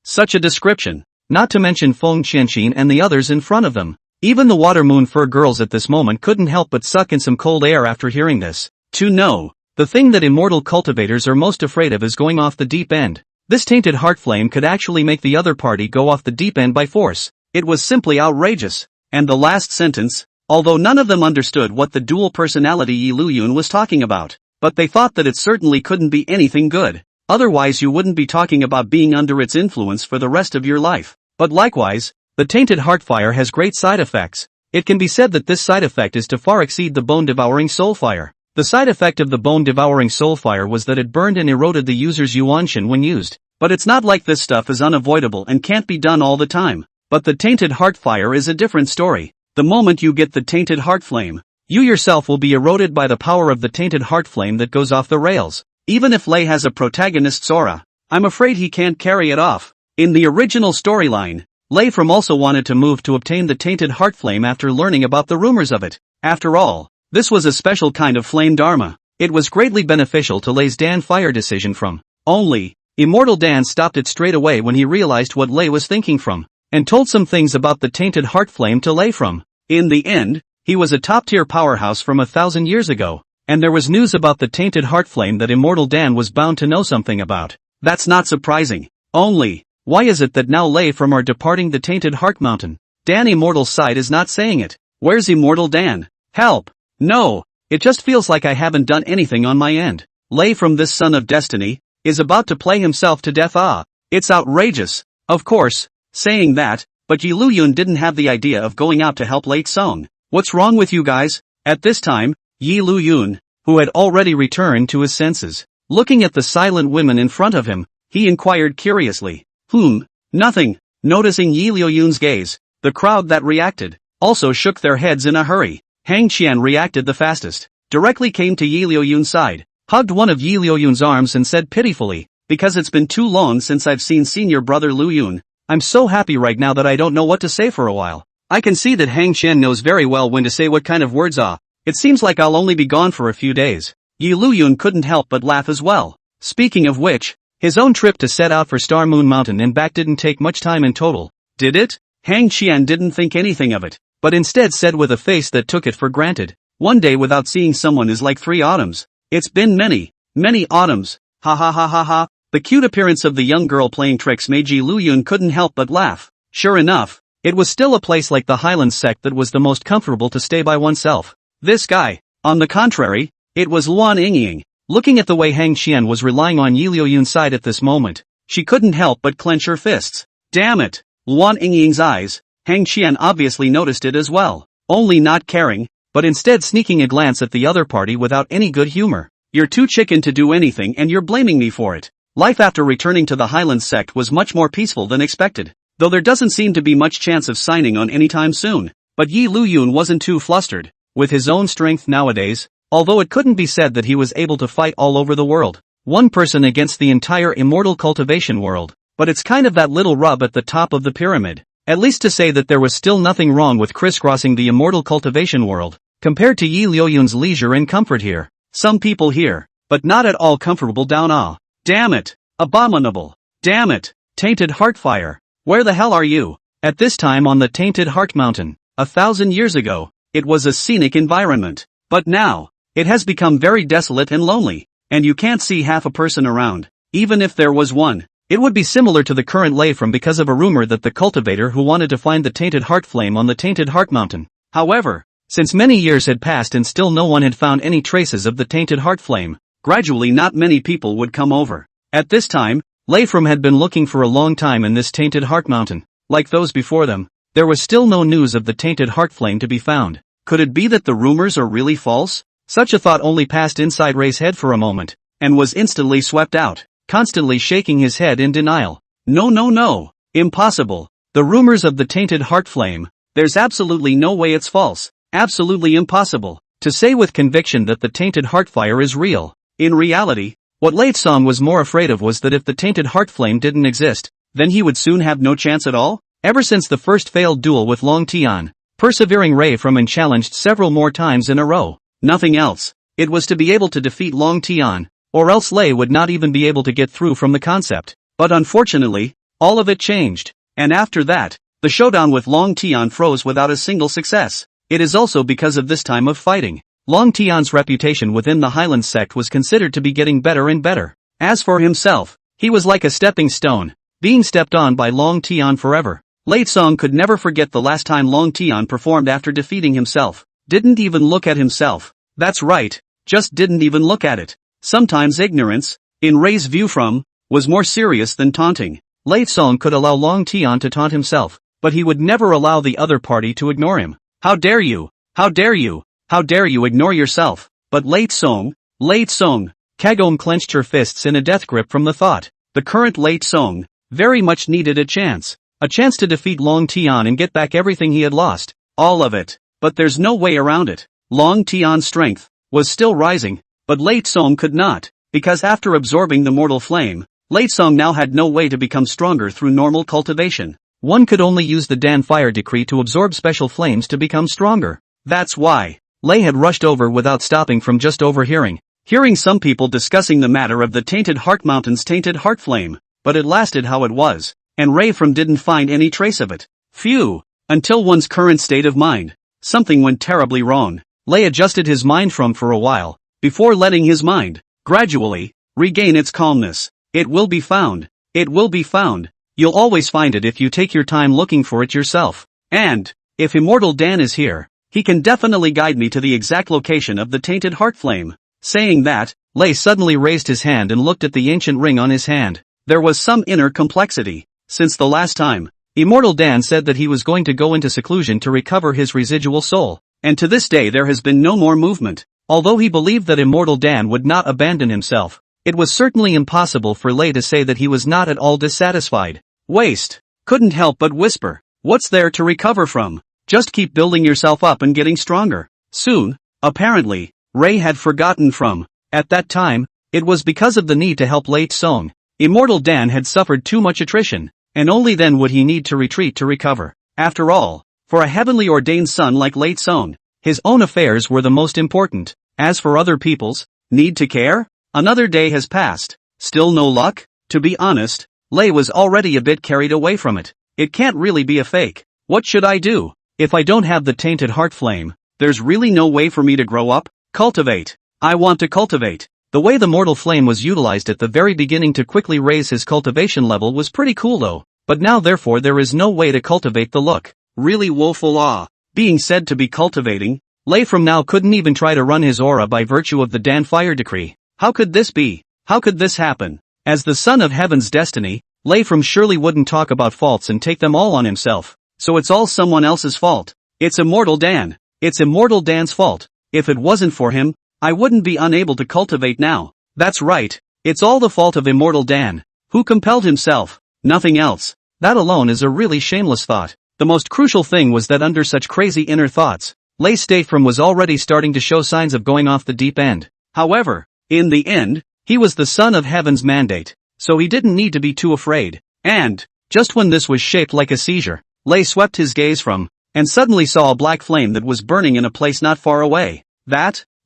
S1: Such a description, not to mention Feng Qianqin and the others in front of them. Even the water moon fur girls at this moment couldn't help but suck in some cold air after hearing this. The thing that immortal cultivators are most afraid of is going off the deep end. This tainted heart flame could actually make the other party go off the deep end by force. It was simply outrageous. And the last sentence, although none of them understood what the dual personality Liuyun was talking about. But they thought that it certainly couldn't be anything good. Otherwise you wouldn't be talking about being under its influence for the rest of your life. But likewise, the tainted heartfire has great side effects. It can be said that this side effect is to far exceed the bone-devouring soulfire. The side effect of the bone-devouring soulfire was that it burned and eroded the user's yuanshan when used. But it's not like this stuff is unavoidable and can't be done all the time. But the tainted heartfire is a different story. The moment you get the tainted heart flame, you yourself will be eroded by the power of the tainted heart flame that goes off the rails. Even if Lei has a protagonist's aura, I'm afraid he can't carry it off. In the original storyline, Lei from also wanted to move to obtain the tainted heart flame after learning about the rumors of it. After all, this was a special kind of flame dharma. It was greatly beneficial to Lei's Dan fire decision from. Only, Immortal Dan stopped it straight away when he realized what Lei was thinking from, and told some things about the tainted heart flame to Lei from. In the end, he was a top-tier powerhouse from 1,000 years ago, and there was news about the tainted heart flame that Immortal Dan was bound to know something about. That's not surprising. Only, why is it that now Lei from are departing the tainted heart mountain? Dan Immortal's side is not saying it. Where's Immortal Dan? Help! No, it just feels like I haven't done anything on my end. Lei from this son of destiny is about to play himself to death. It's outrageous. Of course, saying that, but Liuyun didn't have the idea of going out to help Lei Song. What's wrong with you guys? At this time, Liuyun, who had already returned to his senses, looking at the silent women in front of him, he inquired curiously. Nothing. Noticing Liuyun's gaze, the crowd that reacted also shook their heads in a hurry. Hang Qian reacted the fastest, directly came to Liuyun's side, hugged one of Liuyun's arms and said pitifully, because it's been too long since I've seen senior brother Liuyun. I'm so happy right now that I don't know what to say for a while. I can see that Hang Qian knows very well when to say what kind of words. It seems like I'll only be gone for a few days. Liuyun couldn't help but laugh as well. Speaking of which, his own trip to set out for Star Moon Mountain and back didn't take much time in total, did it? Hang Qian didn't think anything of it, but instead said with a face that took it for granted, one day without seeing someone is like 3 autumns. It's been many autumns. Ha ha ha ha ha. The cute appearance of the young girl playing tricks made Liuyun couldn't help but laugh. Sure enough, it was still a place like the Hyland Sect that was the most comfortable to stay by oneself. This guy, on the contrary, it was Luan Yingying. Looking at the way Hang Qian was relying on Liuyun's side at this moment, she couldn't help but clench her fists. Damn it! Luan Yingying's eyes, Hang Qian obviously noticed it as well, only not caring, but instead sneaking a glance at the other party without any good humor. You're too chicken to do anything and you're blaming me for it. Life after returning to the Hyland Sect was much more peaceful than expected, though there doesn't seem to be much chance of signing on anytime soon. But Liuyun wasn't too flustered. With his own strength nowadays, although it couldn't be said that he was able to fight all over the world, one person against the entire immortal cultivation world, but it's kind of that little rub at the top of the pyramid, at least to say that there was still nothing wrong with crisscrossing the immortal cultivation world, compared to Liuyun's leisure and comfort here. Some people here, but not at all comfortable down. Damn it! Abominable! Damn it! Tainted Heartfire! Where the hell are you? At this time on the Tainted Heart Mountain, 1,000 years ago, it was a scenic environment. But now, it has become very desolate and lonely, and you can't see half a person around. Even if there was one, it would be similar to the current lay from because of a rumor that the cultivator who wanted to find the Tainted Heart Flame on the Tainted Heart Mountain. However, since many years had passed and still no one had found any traces of the Tainted Heart Flame, gradually not many people would come over. At this time, Layfram had been looking for a long time in this Tainted Heart Mountain. Like those before them, there was still no news of the Tainted Heart Flame to be found. Could it be that the rumors are really false? Such a thought only passed inside Ray's head for a moment, and was instantly swept out, constantly shaking his head in denial. No. Impossible. The rumors of the Tainted Heart Flame, there's absolutely no way it's false. Absolutely impossible to say with conviction that the Tainted Heartfire is real. In reality, what Late Song was more afraid of was that if the Tainted Heart Flame didn't exist, then he would soon have no chance at all. Ever since the first failed duel with Long Tian, persevering Ray from and challenged several more times in a row. Nothing else. It was to be able to defeat Long Tian, or else Lei would not even be able to get through from the concept. But unfortunately, all of it changed. And after that, the showdown with Long Tian froze without a single success. It is also because of this time of fighting. Long Tian's reputation within the Hyland Sect was considered to be getting better and better. As for himself, he was like a stepping stone, being stepped on by Long Tian forever. Late Song could never forget the last time Long Tian performed after defeating himself. Didn't even look at himself. That's right, just didn't even look at it. Sometimes ignorance, in Rei's view was more serious than taunting. Late Song could allow Long Tian to taunt himself, but he would never allow the other party to ignore him. How dare you? How dare you? How dare you ignore yourself? But Late Song, Kagome clenched her fists in a death grip from the thought. The current Late Song very much needed a chance to defeat Long Tian and get back everything he had lost. All of it. But there's no way around it. Long Tian's strength was still rising, but Late Song could not, because after absorbing the mortal flame, Late Song now had no way to become stronger through normal cultivation. One could only use the Dan Fire Decree to absorb special flames to become stronger. That's why Lei had rushed over without stopping from just overhearing some people discussing the matter of the Tainted Heart Mountain's Tainted Heart Flame, but it lasted how it was, and Rei didn't find any trace of it. Phew! Until one's current state of mind. Something went terribly wrong. Lei adjusted his mind for a while, before letting his mind gradually regain its calmness. It will be found. It will be found. You'll always find it if you take your time looking for it yourself. And, if Immortal Dan is here, he can definitely guide me to the exact location of the Tainted Heart Flame. Saying that, Lei suddenly raised his hand and looked at the ancient ring on his hand. There was some inner complexity. Since the last time, Immortal Dan said that he was going to go into seclusion to recover his residual soul, and to this day there has been no more movement. Although he believed that Immortal Dan would not abandon himself, it was certainly impossible for Lei to say that he was not at all dissatisfied. Waste. Couldn't help but whisper, what's there to recover from? Just keep building yourself up and getting stronger. Soon, apparently, Rei had forgotten at that time, it was because of the need to help Late Song. Immortal Dan had suffered too much attrition, and only then would he need to retreat to recover. After all, for a heavenly ordained son like Late Song, his own affairs were the most important. As for other people's need to care, another day has passed. Still no luck? To be honest, Lei was already a bit carried away from it. It can't really be a fake. What should I do? If I don't have the Tainted Heart Flame, there's really no way for me to grow up. Cultivate. I want to cultivate. The way the mortal flame was utilized at the very beginning to quickly raise his cultivation level was pretty cool though, but now therefore there is no way to cultivate the look. Really woeful being said to be cultivating. Lei now couldn't even try to run his aura by virtue of the Dan Fire Decree. How could this be? How could this happen? As the son of heaven's destiny, Lei surely wouldn't talk about faults and take them all on himself. So it's all someone else's fault. It's Immortal Dan. It's Immortal Dan's fault. If it wasn't for him, I wouldn't be unable to cultivate now. That's right. It's all the fault of Immortal Dan. Who compelled himself? Nothing else. That alone is a really shameless thought. The most crucial thing was that under such crazy inner thoughts, Lei Stafrom was already starting to show signs of going off the deep end. However, in the end, he was the son of heaven's mandate, so he didn't need to be too afraid. And, just when this was shaped like a seizure, Lei swept his gaze and suddenly saw a black flame that was burning in a place not far away.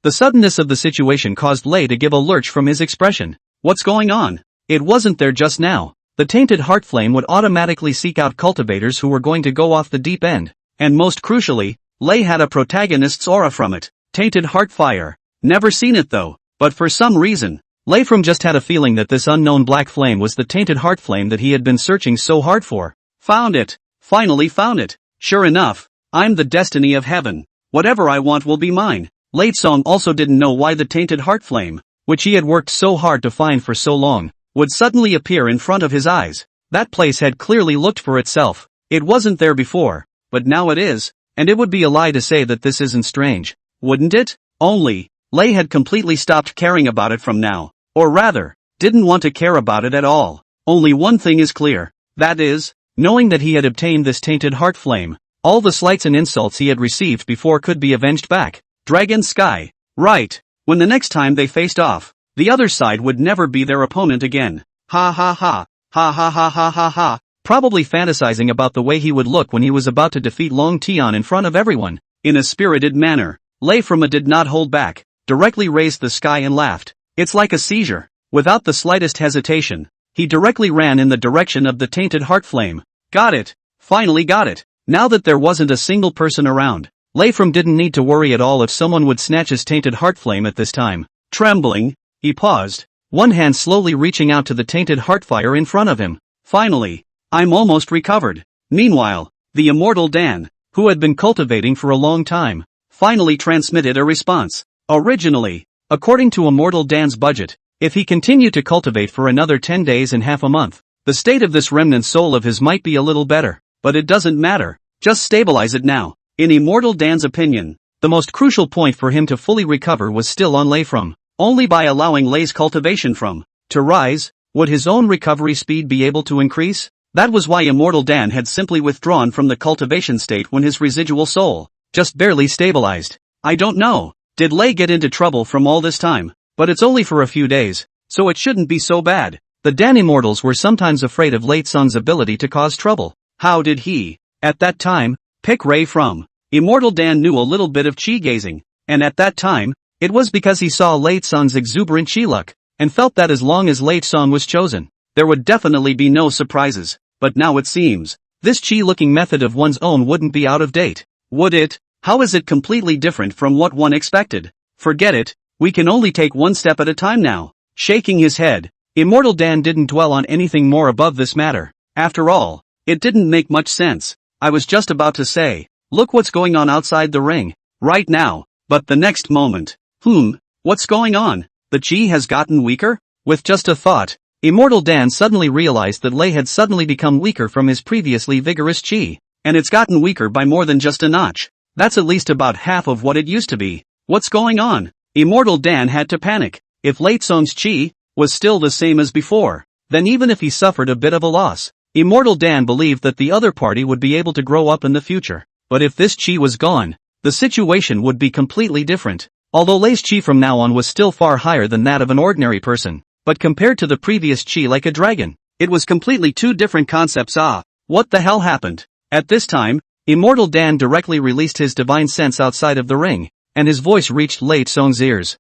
S1: The suddenness of the situation caused Lei to give a lurch from his expression. What's going on? It wasn't there just now. The Tainted Heart Flame would automatically seek out cultivators who were going to go off the deep end. And most crucially, Lei had a protagonist's aura from it. Tainted Heart Fire. Never seen it though, but for some reason, Lei just had a feeling that this unknown black flame was the Tainted Heart Flame that he had been searching so hard for. Found it. Finally found it. Sure enough, I'm the destiny of heaven. Whatever I want will be mine. Late Song also didn't know why the Tainted Heart Flame, which he had worked so hard to find for so long, would suddenly appear in front of his eyes. That place had clearly looked for itself. It wasn't there before, but now it is, and it would be a lie to say that this isn't strange, wouldn't it? Only, Lei had completely stopped caring about it from now, or rather, didn't want to care about it at all. Only one thing is clear, that is, knowing that he had obtained this Tainted Heart Flame, all the slights and insults he had received before could be avenged back. Dragon Sky. Right. When the next time they faced off, the other side would never be their opponent again. Ha ha ha. Ha ha ha ha ha ha. Probably fantasizing about the way he would look when he was about to defeat Long Tian in front of everyone. In a spirited manner, Lei did not hold back, directly raised the sky and laughed. It's like a seizure. Without the slightest hesitation, he directly ran in the direction of the Tainted Heart Flame. Got it. Finally got it. Now that there wasn't a single person around, Lei didn't need to worry at all if someone would snatch his Tainted Heart Flame at this time. Trembling, he paused, one hand slowly reaching out to the Tainted Heart Fire in front of him. Finally, I'm almost recovered. Meanwhile, the immortal Dan, who had been cultivating for a long time, finally transmitted a response. Originally, according to immortal Dan's budget, if he continued to cultivate for another 10 days and half a month, the state of this remnant soul of his might be a little better, but it doesn't matter, just stabilize it now. In immortal Dan's opinion, the most crucial point for him to fully recover was still on Lei from. Only by allowing Lei's cultivation from to rise, would his own recovery speed be able to increase? That was why immortal Dan had simply withdrawn from the cultivation state when his residual soul just barely stabilized. I don't know, did Lei get into trouble from all this time? But it's only for a few days, so it shouldn't be so bad. The Dan immortals were sometimes afraid of Lei Song's ability to cause trouble. How did he, at that time, pick Rei from? Immortal Dan knew a little bit of chi gazing, and at that time, it was because he saw Lei Song's exuberant chi luck, and felt that as long as Lei Song was chosen, there would definitely be no surprises. But now it seems, this chi-looking method of one's own wouldn't be out of date. Would it? How is it completely different from what one expected? Forget it, we can only take one step at a time now. Shaking his head, immortal Dan didn't dwell on anything more above this matter. After all, it didn't make much sense. I was just about to say, look what's going on outside the ring, right now, but the next moment, what's going on? The chi has gotten weaker? With just a thought, immortal Dan suddenly realized that Lei had suddenly become weaker from his previously vigorous chi, and it's gotten weaker by more than just a notch. That's at least about half of what it used to be. What's going on? Immortal Dan had to panic. If Lei Song's chi was still the same as before, then even if he suffered a bit of a loss, immortal Dan believed that the other party would be able to grow up in the future. But if this chi was gone, the situation would be completely different. Although Lei's chi from now on was still far higher than that of an ordinary person, but compared to the previous chi like a dragon, it was completely two different concepts. What the hell happened? At this time, immortal Dan directly released his divine sense outside of the ring, and his voice reached Lei Song's ears.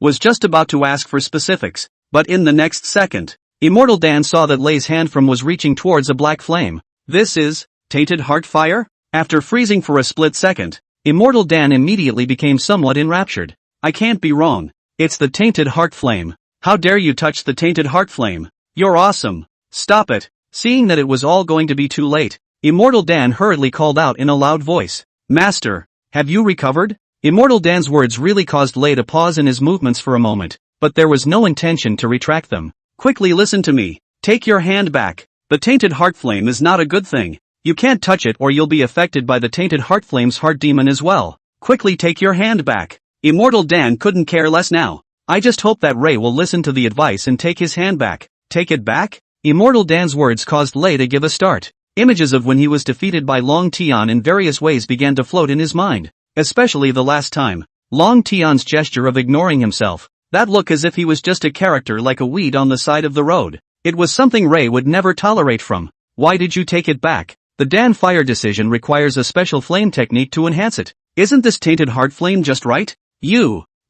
S1: Was just about to ask for specifics, but in the next second, immortal Dan saw that Lei's hand from was reaching towards a black flame. This is tainted heart fire? After freezing for a split second, immortal Dan immediately became somewhat enraptured. I can't be wrong. It's the tainted heart flame. How dare you touch the tainted heart flame? You're awesome. Stop it. Seeing that it was all going to be too late, immortal Dan hurriedly called out in a loud voice. Master, have you recovered? Immortal Dan's words really caused Lei to pause in his movements for a moment, but there was no intention to retract them. Quickly listen to me. Take your hand back. The tainted heart flame is not a good thing. You can't touch it or you'll be affected by the tainted heart flame's heart demon as well. Quickly take your hand back. Immortal Dan couldn't care less now. I just hope that Rei will listen to the advice and take his hand back. Take it back? Immortal Dan's words caused Lei to give a start. Images of when he was defeated by Long Tian in various ways began to float in his mind. Especially the last time. Long Tian's gesture of ignoring himself. That look as if he was just a character like a weed on the side of the road. It was something Rei would never tolerate from. Why did you take it back? The Dan fire decision requires a special flame technique to enhance it. Isn't this tainted heart flame just right?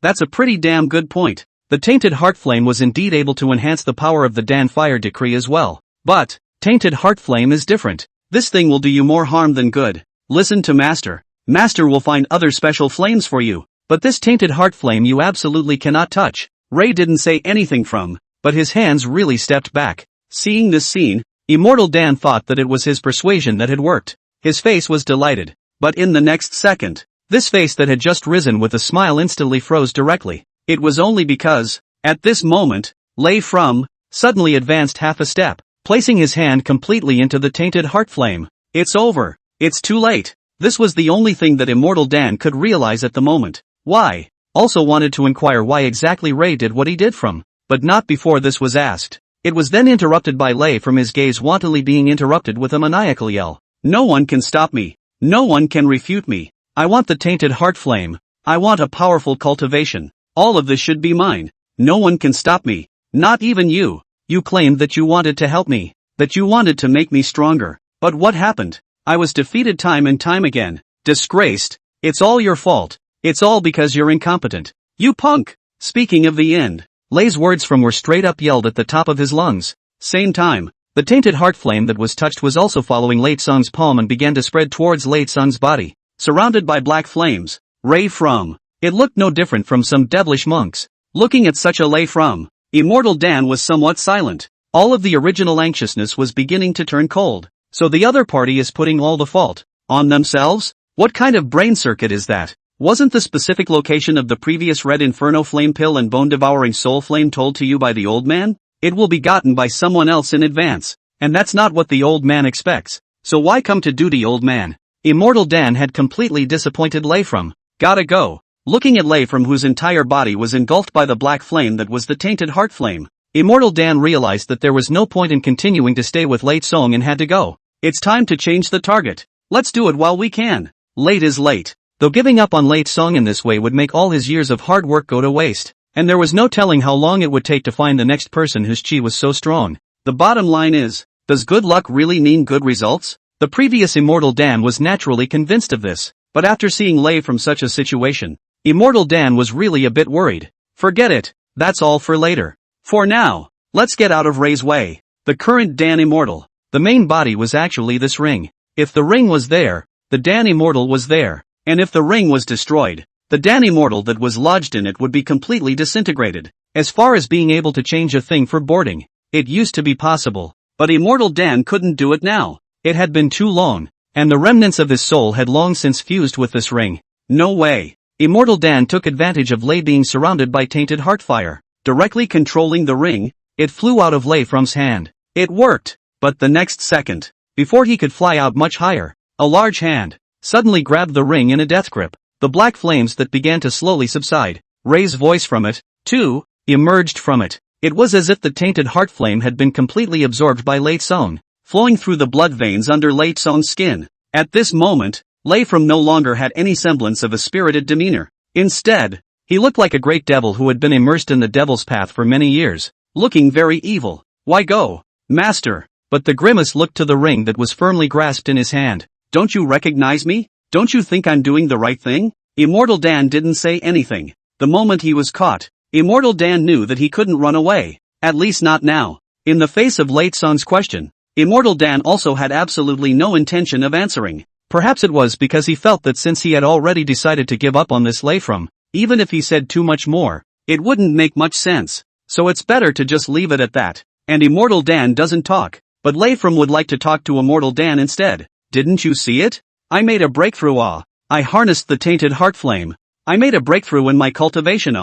S1: That's a pretty damn good point. The tainted heart flame was indeed able to enhance the power of the Dan fire decree as well. But, tainted heart flame is different. This thing will do you more harm than good. Listen to Master. Master will find other special flames for you. But this tainted heart flame you absolutely cannot touch. Rei didn't say anything but his hands really stepped back. Seeing this scene, immortal Dan thought that it was his persuasion that had worked. His face was delighted. But in the next second, this face that had just risen with a smile instantly froze directly. It was only because, at this moment, Lei From suddenly advanced half a step, placing his hand completely into the tainted heart flame. It's over. It's too late. This was the only thing that immortal Dan could realize at the moment. Why? Also wanted to inquire why exactly Rei did what he did from, but not before this was asked. It was then interrupted by Lei From, his gaze wantonly being interrupted with a maniacal yell. No one can stop me. No one can refute me. I want the tainted heart flame. I want a powerful cultivation. All of this should be mine. No one can stop me. Not even you. You claimed that you wanted to help me. That you wanted to make me stronger. But what happened? I was defeated time and time again. Disgraced. It's all your fault. It's all because you're incompetent. You punk. Speaking of the end, Lei's words from were straight up yelled at the top of his lungs. Same time, the tainted heart flame that was touched was also following Lei Song's palm and began to spread towards Lei Song's body. Surrounded by black flames, Rei From. It looked no different from some devilish monks. Looking at such a Lei From, immortal Dan was somewhat silent. All of the original anxiousness was beginning to turn cold. So the other party is putting all the fault on themselves? What kind of brain circuit is that? Wasn't the specific location of the previous red inferno flame pill and bone-devouring soul flame told to you by the old man? It will be gotten by someone else in advance. And that's not what the old man expects. So why come to duty, old man? Immortal Dan had completely disappointed Lei from. Gotta go. Looking at Lei from, whose entire body was engulfed by the black flame that was the tainted heart flame, Immortal Dan realized that there was no point in continuing to stay with Lei Song and had to go. It's time to change the target. Let's do it while we can. Late is late. Though giving up on Lei Song in this way would make all his years of hard work go to waste, and there was no telling how long it would take to find the next person whose chi was so strong. The bottom line is, does good luck really mean good results? The previous Immortal Dan was naturally convinced of this, but after seeing Lei from such a situation, Immortal Dan was really a bit worried. Forget it, that's all for later. For now, let's get out of Rei's way. The current Dan Immortal. The main body was actually this ring. If the ring was there, the Dan Immortal was there. And if the ring was destroyed, the Dan Immortal that was lodged in it would be completely disintegrated. As far as being able to change a thing for boarding, it used to be possible. But Immortal Dan couldn't do it now. It had been too long, and the remnants of his soul had long since fused with this ring. No way. Immortal Dan took advantage of Lei being surrounded by tainted heartfire. Directly controlling the ring, it flew out of Lei From's hand. It worked, but the next second, before he could fly out much higher, a large hand suddenly grabbed the ring in a death grip. The black flames that began to slowly subside. Rei's voice from it, too, emerged from it. It was as if the tainted heart flame had been completely absorbed by Lei Song, flowing through the blood veins under Lei Song's skin. At this moment, Lei From no longer had any semblance of a spirited demeanor. Instead, he looked like a great devil who had been immersed in the devil's path for many years, looking very evil. Why go, master? But the grimace looked to the ring that was firmly grasped in his hand. Don't you recognize me? Don't you think I'm doing the right thing? Immortal Dan didn't say anything. The moment he was caught, Immortal Dan knew that he couldn't run away. At least not now. In the face of Lei Song's question, Immortal Dan also had absolutely no intention of answering. Perhaps it was because he felt that since he had already decided to give up on this Lei From, even if he said too much more, it wouldn't make much sense. So it's better to just leave it at that. And Immortal Dan doesn't talk. But Lei From would like to talk to Immortal Dan instead. Didn't you see it? I made a breakthrough. I harnessed the tainted heart flame. I made a breakthrough in my cultivation.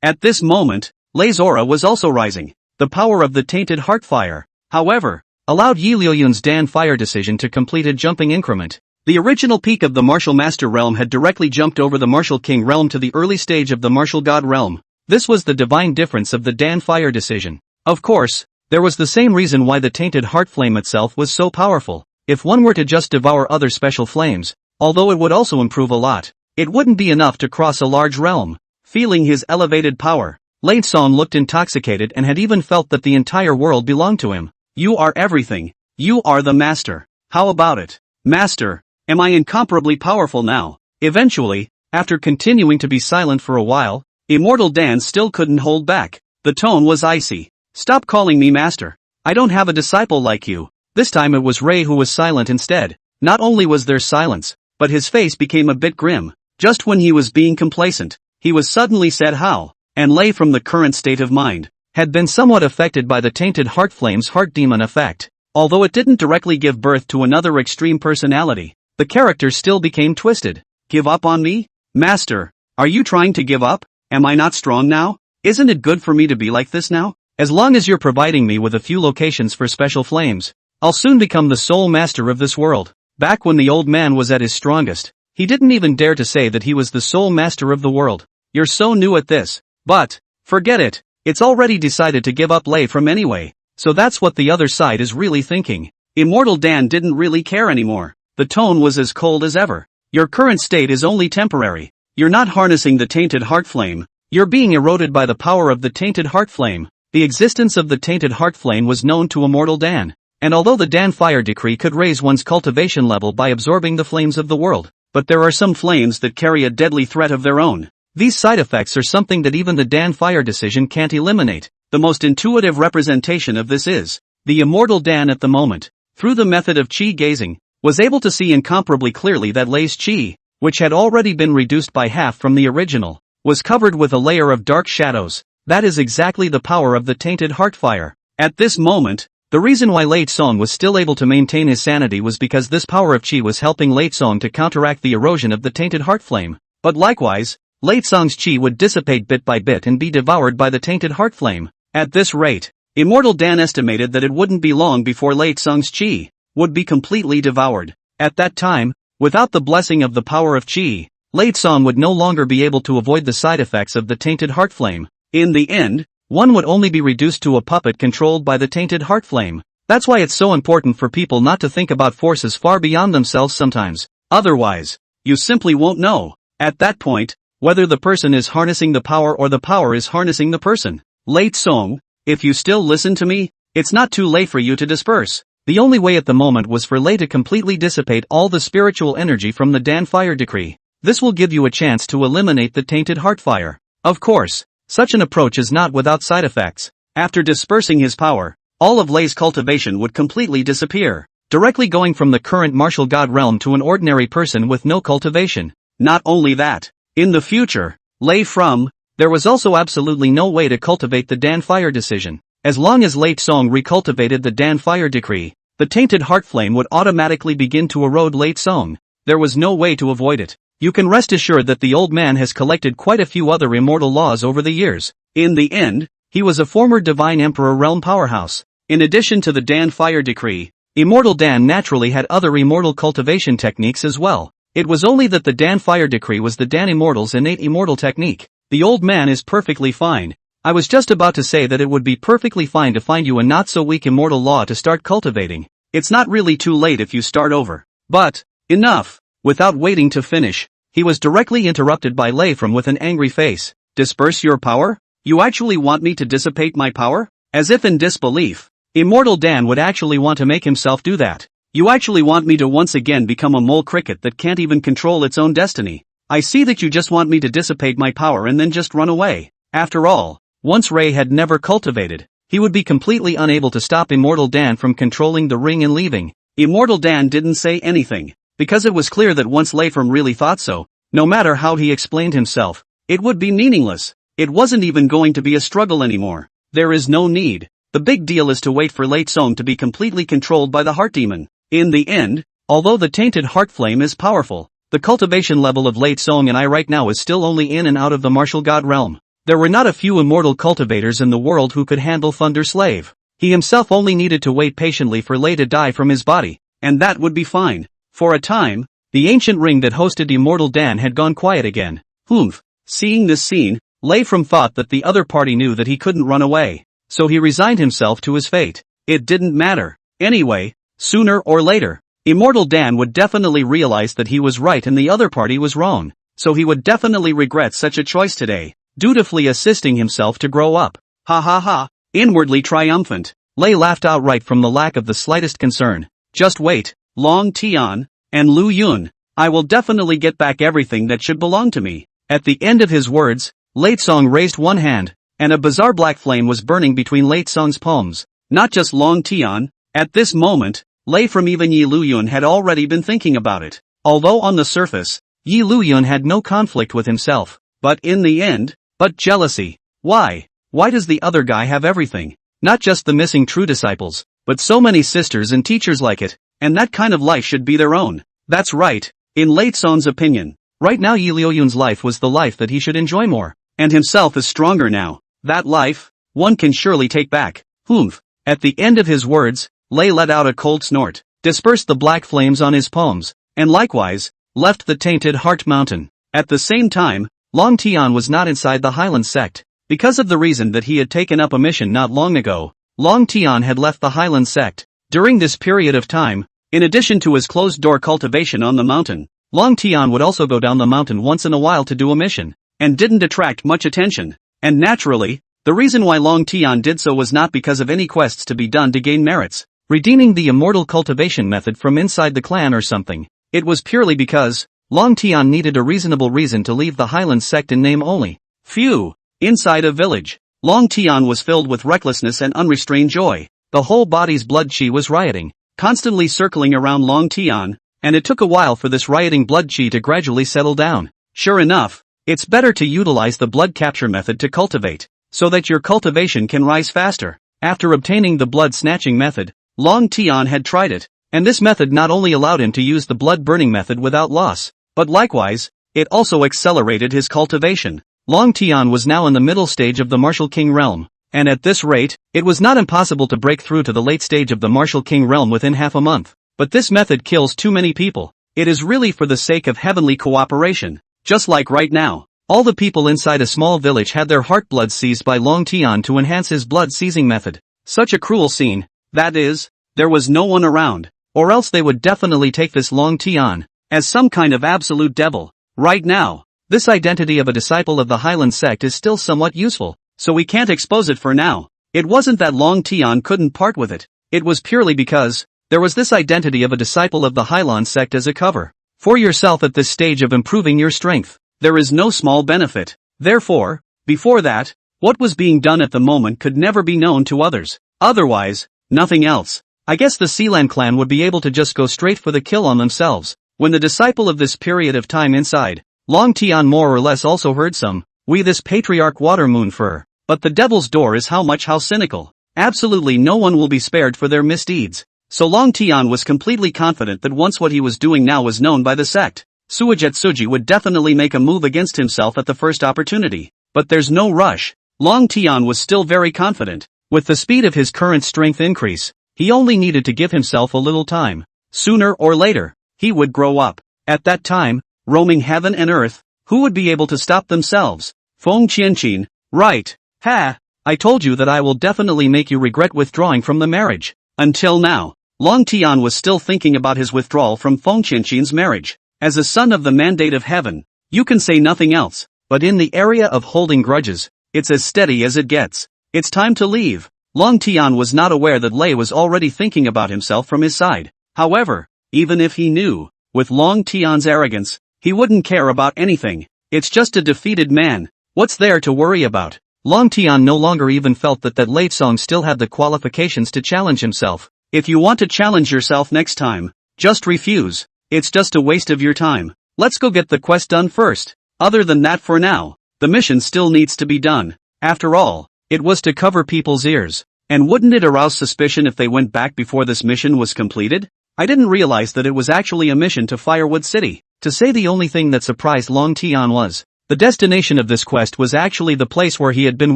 S1: At this moment, Lei's aura was also rising. The power of the tainted heart fire, however, allowed Liuyun's Dan fire decision to complete a jumping increment. The original peak of the martial master realm had directly jumped over the martial king realm to the early stage of the martial god realm. This was the divine difference of the Dan fire decision. Of course, there was the same reason why the tainted heart flame itself was so powerful. If one were to just devour other special flames, although it would also improve a lot, it wouldn't be enough to cross a large realm. Feeling his elevated power, Lei Song looked intoxicated and had even felt that the entire world belonged to him. You are everything. You are the master. How about it? Master, am I incomparably powerful now? Eventually, after continuing to be silent for a while, Immortal Dan still couldn't hold back. The tone was icy. Stop calling me master. I don't have a disciple like you. This time it was Rei who was silent instead. Not only was there silence, but his face became a bit grim. Just when he was being complacent, he was suddenly said how, and Lei From the current state of mind, had been somewhat affected by the tainted heart flame's heart demon effect. Although it didn't directly give birth to another extreme personality, the character still became twisted. Give up on me? Master, are you trying to give up? Am I not strong now? Isn't it good for me to be like this now? As long as you're providing me with a few locations for special flames, I'll soon become the sole master of this world. Back when the old man was at his strongest, he didn't even dare to say that he was the sole master of the world. You're so new at this. But, forget it. It's already decided to give up Lei From anyway. So that's what the other side is really thinking. Immortal Dan didn't really care anymore. The tone was as cold as ever. Your current state is only temporary. You're not harnessing the tainted heart flame. You're being eroded by the power of the tainted heart flame. The existence of the tainted heart flame was known to Immortal Dan. And although the Dan fire decree could raise one's cultivation level by absorbing the flames of the world, but there are some flames that carry a deadly threat of their own. These side effects are something that even the Dan fire decision can't eliminate. The most intuitive representation of this is the Immortal Dan at the moment, through the method of chi gazing, was able to see incomparably clearly that Lei's chi, which had already been reduced by half from the original, was covered with a layer of dark shadows. That is exactly the power of the tainted heart fire. At this moment, The reason why Late Song was still able to maintain his sanity was because this power of Qi was helping Late Song to counteract the erosion of the tainted heart flame. But likewise, Late Song's Qi would dissipate bit by bit and be devoured by the tainted heart flame. At this rate, Immortal Dan estimated that it wouldn't be long before Late Song's Qi would be completely devoured. At that time, without the blessing of the power of Qi, Late Song would no longer be able to avoid the side effects of the tainted heart flame. In the end, one would only be reduced to a puppet controlled by the tainted heart flame. That's why it's so important for people not to think about forces far beyond themselves sometimes. Otherwise, you simply won't know, at that point, whether the person is harnessing the power or the power is harnessing the person. Late Song, if you still listen to me, it's not too late for you to disperse. The only way at the moment was for Lei to completely dissipate all the spiritual energy from the Dan Fire Decree. This will give you a chance to eliminate the tainted heart fire. Of course, such an approach is not without side effects. After dispersing his power, all of Lei's cultivation would completely disappear, directly going from the current martial god realm to an ordinary person with no cultivation. Not only that, in the future, there was also absolutely no way to cultivate the Dan Fire Decision. As long as Late Song recultivated the Dan Fire Decree, the tainted heart flame would automatically begin to erode Late Song. There was no way to avoid it. You can rest assured that the old man has collected quite a few other immortal laws over the years. In the end, he was a former Divine Emperor realm powerhouse. In addition to the Dan Fire Decree, Immortal Dan naturally had other immortal cultivation techniques as well. It was only that the Dan Fire Decree was the Dan Immortal's innate immortal technique. The old man is perfectly fine. I was just about to say that it would be perfectly fine to find you a not-so-weak immortal law to start cultivating. It's not really too late if you start over. But, enough. Without waiting to finish, he was directly interrupted by Lei from with an angry face. Disperse your power? You actually want me to dissipate my power? As if in disbelief, Immortal Dan would actually want to make himself do that. You actually want me to once again become a mole cricket that can't even control its own destiny. I see that you just want me to dissipate my power and then just run away. After all, once Ray had never cultivated, he would be completely unable to stop Immortal Dan from controlling the ring and leaving. Immortal Dan didn't say anything, because it was clear that once Leifram really thought so, no matter how he explained himself, it would be meaningless. It wasn't even going to be a struggle anymore. There is no need. The big deal is to wait for Late Song to be completely controlled by the heart demon. In the end, although the tainted heart flame is powerful, the cultivation level of Late Song and I right now is still only in and out of the martial god realm. There were not a few immortal cultivators in the world who could handle Thunder Slave. He himself only needed to wait patiently for Lei to die from his body, and that would be fine. For a time, the ancient ring that hosted Immortal Dan had gone quiet again. Humph. Seeing this scene, Leifram thought that the other party knew that he couldn't run away, so he resigned himself to his fate. It didn't matter. Anyway, sooner or later, Immortal Dan would definitely realize that he was right and the other party was wrong, so he would definitely regret such a choice today, dutifully assisting himself to grow up. Ha ha ha. Inwardly triumphant, Lei laughed outright from the lack of the slightest concern. Just wait, Long Tian and Liuyun. I will definitely get back everything that should belong to me. At the end of his words, Late Song raised one hand, and a bizarre black flame was burning between Late Song's palms. Not just Long Tian. At this moment, Lei from even Yi Liuyun had already been thinking about it. Although on the surface, Yi Liuyun had no conflict with himself, but in the end, jealousy. Why? Why does the other guy have everything? Not just the missing true disciples, but so many sisters and teachers like it, and that kind of life should be their own. That's right, in Late Song's opinion. Right now Yi Liuyun's life was the life that he should enjoy more, and himself is stronger now. That life, one can surely take back. Humph. At the end of his words, Lei let out a cold snort, dispersed the black flames on his palms, and likewise, left the tainted heart mountain. At the same time, Long Tian was not inside the Hyland Sect. Because of the reason that he had taken up a mission not long ago, Long Tian had left the Hyland Sect. During this period of time, in addition to his closed-door cultivation on the mountain, Long Tian would also go down the mountain once in a while to do a mission, and didn't attract much attention. And naturally, the reason why Long Tian did so was not because of any quests to be done to gain merits, redeeming the immortal cultivation method from inside the clan or something. It was purely because Long Tian needed a reasonable reason to leave the Hyland Sect in name only. Phew. Inside a village, Long Tian was filled with recklessness and unrestrained joy. The whole body's blood chi was rioting, constantly circling around Long Tian, and it took a while for this rioting blood chi to gradually settle down. Sure enough, it's better to utilize the blood capture method to cultivate, so that your cultivation can rise faster. After obtaining the blood-snatching method, Long Tian had tried it, and this method not only allowed him to use the blood-burning method without loss, but likewise, it also accelerated his cultivation. Long Tian was now in the middle stage of the Martial King realm, and at this rate, it was not impossible to break through to the late stage of the Martial King realm within half a month. But this method kills too many people. It is really for the sake of heavenly cooperation. Just like right now, all the people inside a small village had their heart blood seized by Long Tian to enhance his blood seizing method. Such a cruel scene. That is, there was no one around, or else they would definitely take this Long Tian as some kind of absolute devil. Right now, this identity of a disciple of the Hyland Sect is still somewhat useful, so we can't expose it for now. It wasn't that Long Tian couldn't part with it. It was purely because there was this identity of a disciple of the Hyland Sect as a cover for yourself at this stage of improving your strength. There is no small benefit. Therefore, before that, what was being done at the moment could never be known to others. Otherwise, nothing else. I guess the Sealand clan would be able to just go straight for the kill on themselves. When the disciple of this period of time inside, Long Tian more or less also heard some, "We this patriarch water moon fur." But the devil's door is how cynical. Absolutely no one will be spared for their misdeeds. So Long Tian was completely confident that once what he was doing now was known by the sect, Suijetsuji would definitely make a move against himself at the first opportunity. But there's no rush. Long Tian was still very confident. With the speed of his current strength increase, he only needed to give himself a little time. Sooner or later, he would grow up. At that time, roaming heaven and earth, who would be able to stop themselves? Feng Qianqin, right. Ha! I told you that I will definitely make you regret withdrawing from the marriage. Until now, Long Tian was still thinking about his withdrawal from Feng Qianqin's marriage. As a son of the mandate of heaven, you can say nothing else, but in the area of holding grudges, it's as steady as it gets. It's time to leave. Long Tian was not aware that Lei was already thinking about himself from his side. However, even if he knew, with Long Tian's arrogance, he wouldn't care about anything. It's just a defeated man. What's there to worry about? Long Tian no longer even felt that Lei Song still had the qualifications to challenge himself. If you want to challenge yourself next time, just refuse. It's just a waste of your time. Let's go get the quest done first. Other than that for now, the mission still needs to be done. After all, it was to cover people's ears. And wouldn't it arouse suspicion if they went back before this mission was completed? I didn't realize that it was actually a mission to Firewood City. To say the only thing that surprised Long Tian was, the destination of this quest was actually the place where he had been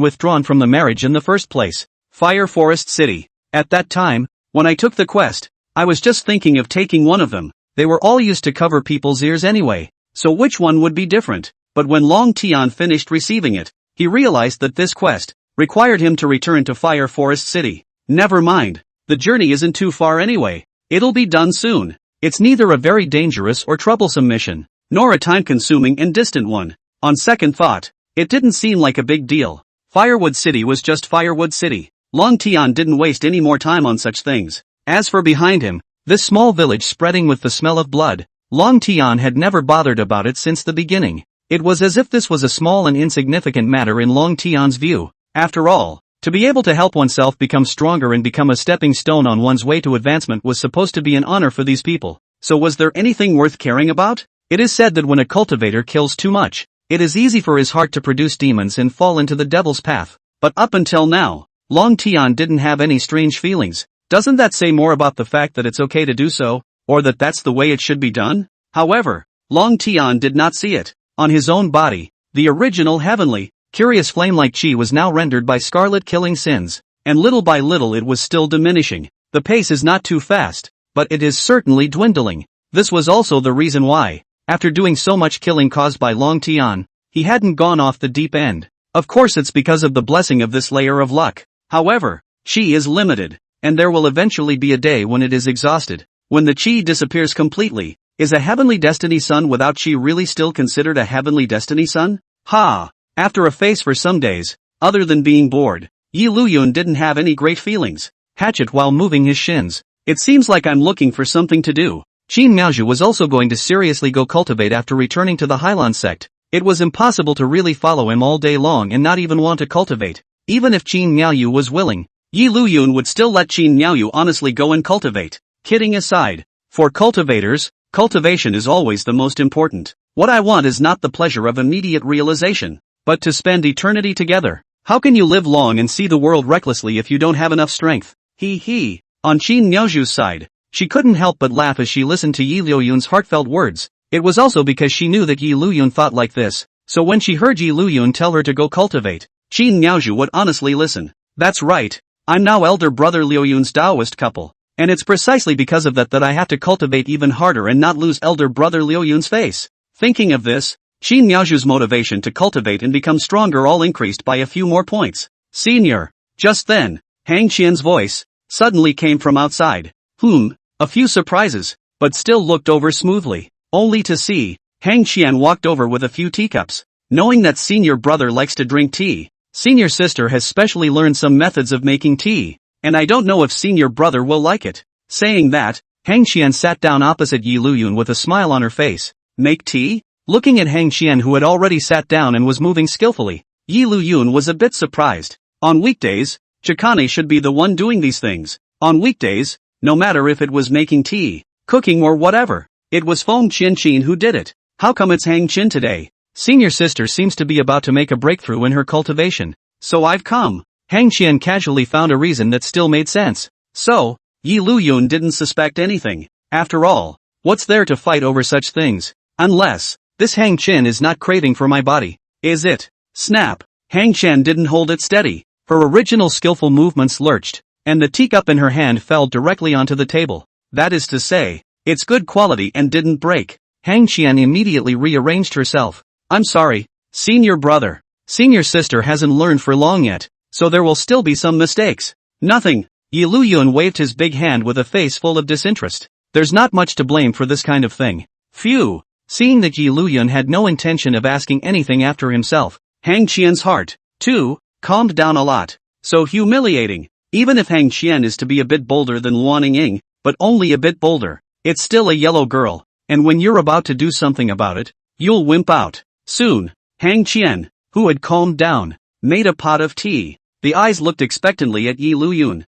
S1: withdrawn from the marriage in the first place. Fire Forest City. At that time, when I took the quest, I was just thinking of taking one of them. They were all used to cover people's ears anyway, so which one would be different? But when Long Tian finished receiving it, he realized that this quest required him to return to Fire Forest City. Never mind, the journey isn't too far anyway. It'll be done soon. It's neither a very dangerous or troublesome mission, nor a time-consuming and distant one. On second thought, it didn't seem like a big deal. Firewood City was just Firewood City. Long Tian didn't waste any more time on such things. As for behind him, this small village spreading with the smell of blood, Long Tian had never bothered about it since the beginning. It was as if this was a small and insignificant matter in Long Tian's view. After all, to be able to help oneself become stronger and become a stepping stone on one's way to advancement was supposed to be an honor for these people. So was there anything worth caring about? It is said that when a cultivator kills too much, it is easy for his heart to produce demons and fall into the devil's path. But up until now, Long Tian didn't have any strange feelings. Doesn't that say more about the fact that it's okay to do so, or that that's the way it should be done? However, Long Tian did not see it. On his own body, the original heavenly, curious flame-like chi was now rendered by scarlet killing sins, and little by little it was still diminishing. The pace is not too fast, but it is certainly dwindling. This was also the reason why, after doing so much killing caused by Long Tian, he hadn't gone off the deep end. Of course it's because of the blessing of this layer of luck. However, chi is limited, and there will eventually be a day when it is exhausted. When the chi disappears completely, is a heavenly destiny son without chi really still considered a heavenly destiny son? Ha! After a phase for some days, other than being bored, Liuyun didn't have any great feelings. Hatchet while moving his shins. It seems like I'm looking for something to do. Qin Miaozhu was also going to seriously go cultivate after returning to the Hyland Sect. It was impossible to really follow him all day long and not even want to cultivate. Even if Qin Miaozhu was willing, Liuyun would still let Qin Miaozhu honestly go and cultivate. Kidding aside, for cultivators, cultivation is always the most important. What I want is not the pleasure of immediate realization, but to spend eternity together. How can you live long and see the world recklessly if you don't have enough strength? He. On Qin Miaozhu's side, she couldn't help but laugh as she listened to Yi Liuyun's heartfelt words. It was also because she knew that Yi Liuyun thought like this, so when she heard Yi Liuyun tell her to go cultivate, Qin Miaozhu would honestly listen. That's right, I'm now elder brother Liuyun's Taoist couple, and it's precisely because of that I have to cultivate even harder and not lose elder brother Liuyun's face. Thinking of this, Qin Miaozhu's motivation to cultivate and become stronger all increased by a few more points. Senior. Just then, Hang Qian's voice suddenly came from outside. A few surprises, but still looked over smoothly, only to see Hang Qian walked over with a few teacups. Knowing that senior brother likes to drink tea, senior sister has specially learned some methods of making tea, and I don't know if senior brother will like it. Saying that, Hang Qian sat down opposite Yi Liuyun with a smile on her face. Make tea? Looking at Hang Qian, who had already sat down and was moving skillfully, Yi Liuyun was a bit surprised. On weekdays, Chikane should be the one doing these things. On weekdays, no matter if it was making tea, cooking or whatever, it was Feng Qianqin who did it. How come it's Hang Qian today? Senior sister seems to be about to make a breakthrough in her cultivation. So I've come. Hang Qian casually found a reason that still made sense. So, Yi Liuyun didn't suspect anything. After all, what's there to fight over such things? Unless, this Hang Qian is not craving for my body. Is it? Snap. Hang Qian didn't hold it steady. Her original skillful movements lurched, and the teacup in her hand fell directly onto the table. That is to say, it's good quality and didn't break. Hang Qian immediately rearranged herself. I'm sorry, senior brother. Senior sister hasn't learned for long yet, so there will still be some mistakes. Nothing. Yi Liuyun waved his big hand with a face full of disinterest. There's not much to blame for this kind of thing. Phew. Seeing that Yi Liuyun had no intention of asking anything after himself, Hang Qian's heart, too, calmed down a lot. So humiliating. Even if Hang Qian is to be a bit bolder than Liuyun, but only a bit bolder, it's still a yellow girl, and when you're about to do something about it, you'll wimp out. Soon, Hang Qian, who had calmed down, made a pot of tea. The eyes looked expectantly at Yi Liuyun.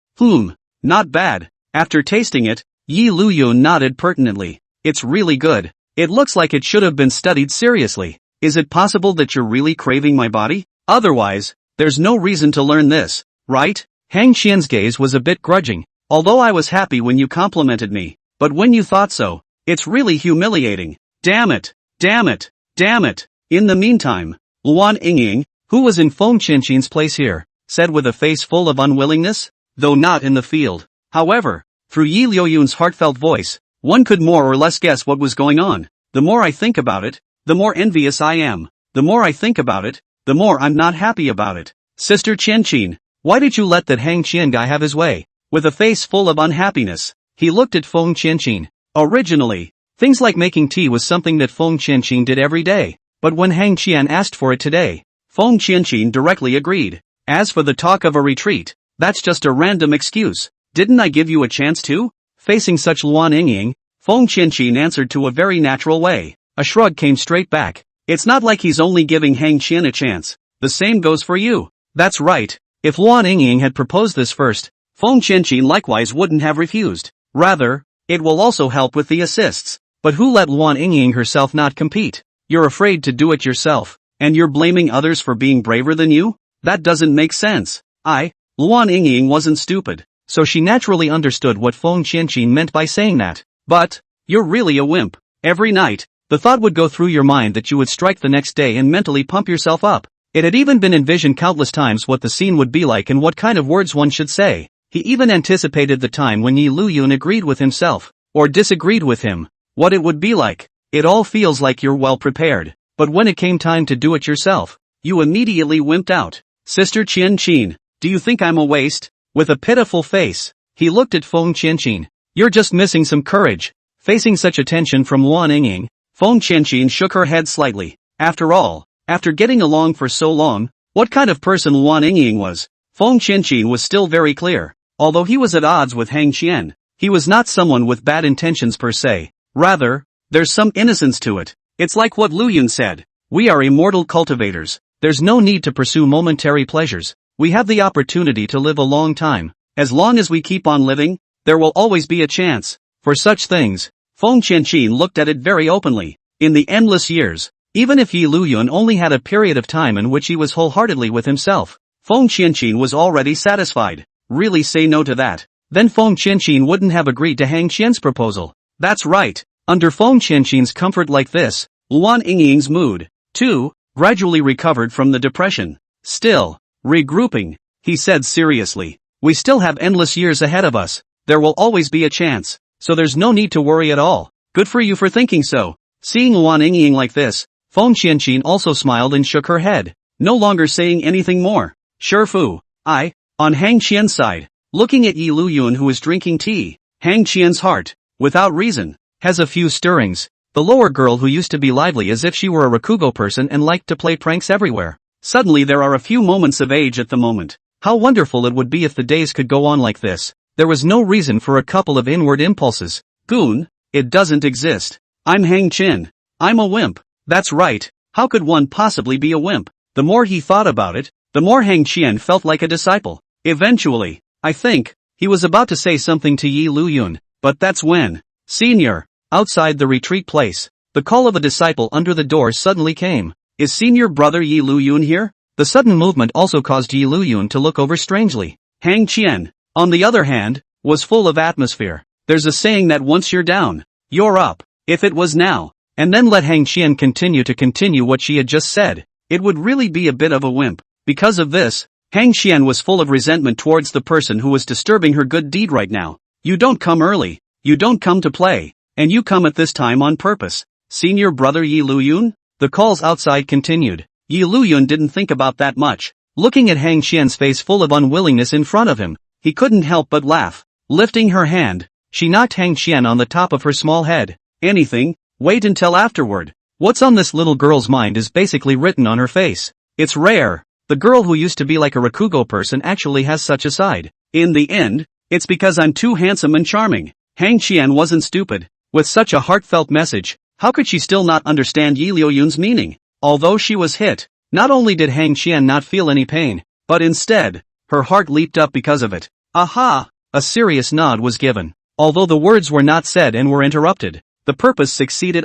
S1: Not bad. After tasting it, Yi Liuyun nodded pertinently. It's really good. It looks like it should have been studied seriously. Is it possible that you're really craving my body? Otherwise, there's no reason to learn this, right? Hang Qian's gaze was a bit grudging. Although I was happy when you complimented me, but when you thought so, it's really humiliating. Damn it. In the meantime, Liuyun, who was in Feng Qianqin's place here, said with a face full of unwillingness, though not in the field. However, through Yi Liuyun's heartfelt voice, one could more or less guess what was going on. The more I think about it, the more envious I am. The more I think about it, the more I'm not happy about it. Sister Qianqin, why did you let that Hang Qian guy have his way? With a face full of unhappiness, he looked at Feng Qianqin. Originally, things like making tea was something that Feng Qianqin did every day, but when Hang Qian asked for it today, Feng Qianqin directly agreed. As for the talk of a retreat, that's just a random excuse. Didn't I give you a chance to? Facing such Liuyun, Feng Qianqin answered to a very natural way. A shrug came straight back. It's not like he's only giving Hang Qian a chance. The same goes for you. That's right. If Liuyun had proposed this first, Feng Qianqin likewise wouldn't have refused. Rather, it will also help with the assists. But who let Liuyun herself not compete? You're afraid to do it yourself, and you're blaming others for being braver than you? That doesn't make sense. Liuyun wasn't stupid, so she naturally understood what Feng Qianqin meant by saying that. But, you're really a wimp. Every night, the thought would go through your mind that you would strike the next day and mentally pump yourself up. It had even been envisioned countless times what the scene would be like and what kind of words one should say. He even anticipated the time when Yi Liuyun agreed with himself, or disagreed with him, what it would be like. It all feels like you're well prepared, but when it came time to do it yourself, you immediately wimped out. Sister Qianqin, do you think I'm a waste? With a pitiful face, he looked at Feng Qianqin. You're just missing some courage. Facing such attention from Liuyun, Feng Qianqin shook her head slightly. After all, after getting along for so long, what kind of person Liuyun was, Feng Qianqin was still very clear. Although he was at odds with Hang Qian, he was not someone with bad intentions per se. Rather, there's some innocence to it. It's like what Liuyun said. We are immortal cultivators. There's no need to pursue momentary pleasures. We have the opportunity to live a long time. As long as we keep on living, there will always be a chance for such things. Feng Qianqin looked at it very openly. In the endless years, even if Yi Liuyun only had a period of time in which he was wholeheartedly with himself, Feng Qianqin was already satisfied. Really say no to that. Then Feng Qianqin wouldn't have agreed to Hang Qian's proposal. That's right. Under Feng Qianqin's comfort like this, Luan Yingying's mood, too, gradually recovered from the depression. Still, regrouping, he said seriously. We still have endless years ahead of us. There will always be a chance, so there's no need to worry at all. Good for you for thinking so. Seeing Luan Yingying like this, Feng Qianqin also smiled and shook her head, no longer saying anything more. Sure fu. On Hang Qian's side, looking at Liuyun who is drinking tea, Hang Qian's heart, without reason, has a few stirrings. The lower girl who used to be lively as if she were a Rakugo person and liked to play pranks everywhere. Suddenly there are a few moments of age at the moment. How wonderful it would be if the days could go on like this. There was no reason for a couple of inward impulses. Goon, it doesn't exist. I'm Hang Qian. I'm a wimp. That's right. How could one possibly be a wimp? The more he thought about it, the more Hang Qian felt like a disciple. Eventually, I think, he was about to say something to Liuyun, but that's when, Senior, outside the retreat place, the call of a disciple under the door suddenly came. Is Senior Brother Liuyun here? The sudden movement also caused Liuyun to look over strangely. Hang Qian, on the other hand, was full of atmosphere. There's a saying that once you're down, you're up. If it was now, and then let Hang Qian continue what she had just said, it would really be a bit of a wimp. Because of this, Hang Qian was full of resentment towards the person who was disturbing her good deed right now. You don't come early, you don't come to play, and you come at this time on purpose. Senior Brother Liuyun? The calls outside continued. Liuyun didn't think about that much. Looking at Hang Qian's face full of unwillingness in front of him, he couldn't help but laugh. Lifting her hand, she knocked Hang Qian on the top of her small head. Anything? Wait until afterward. What's on this little girl's mind is basically written on her face. It's rare. The girl who used to be like a Rakugo person actually has such a side. In the end, it's because I'm too handsome and charming. Hang Qian wasn't stupid. With such a heartfelt message, how could she still not understand Liuyun's meaning? Although she was hit, not only did Hang Qian not feel any pain, but instead, her heart leaped up because of it. Aha! A serious nod was given. Although the words were not said and were interrupted, the purpose succeeded.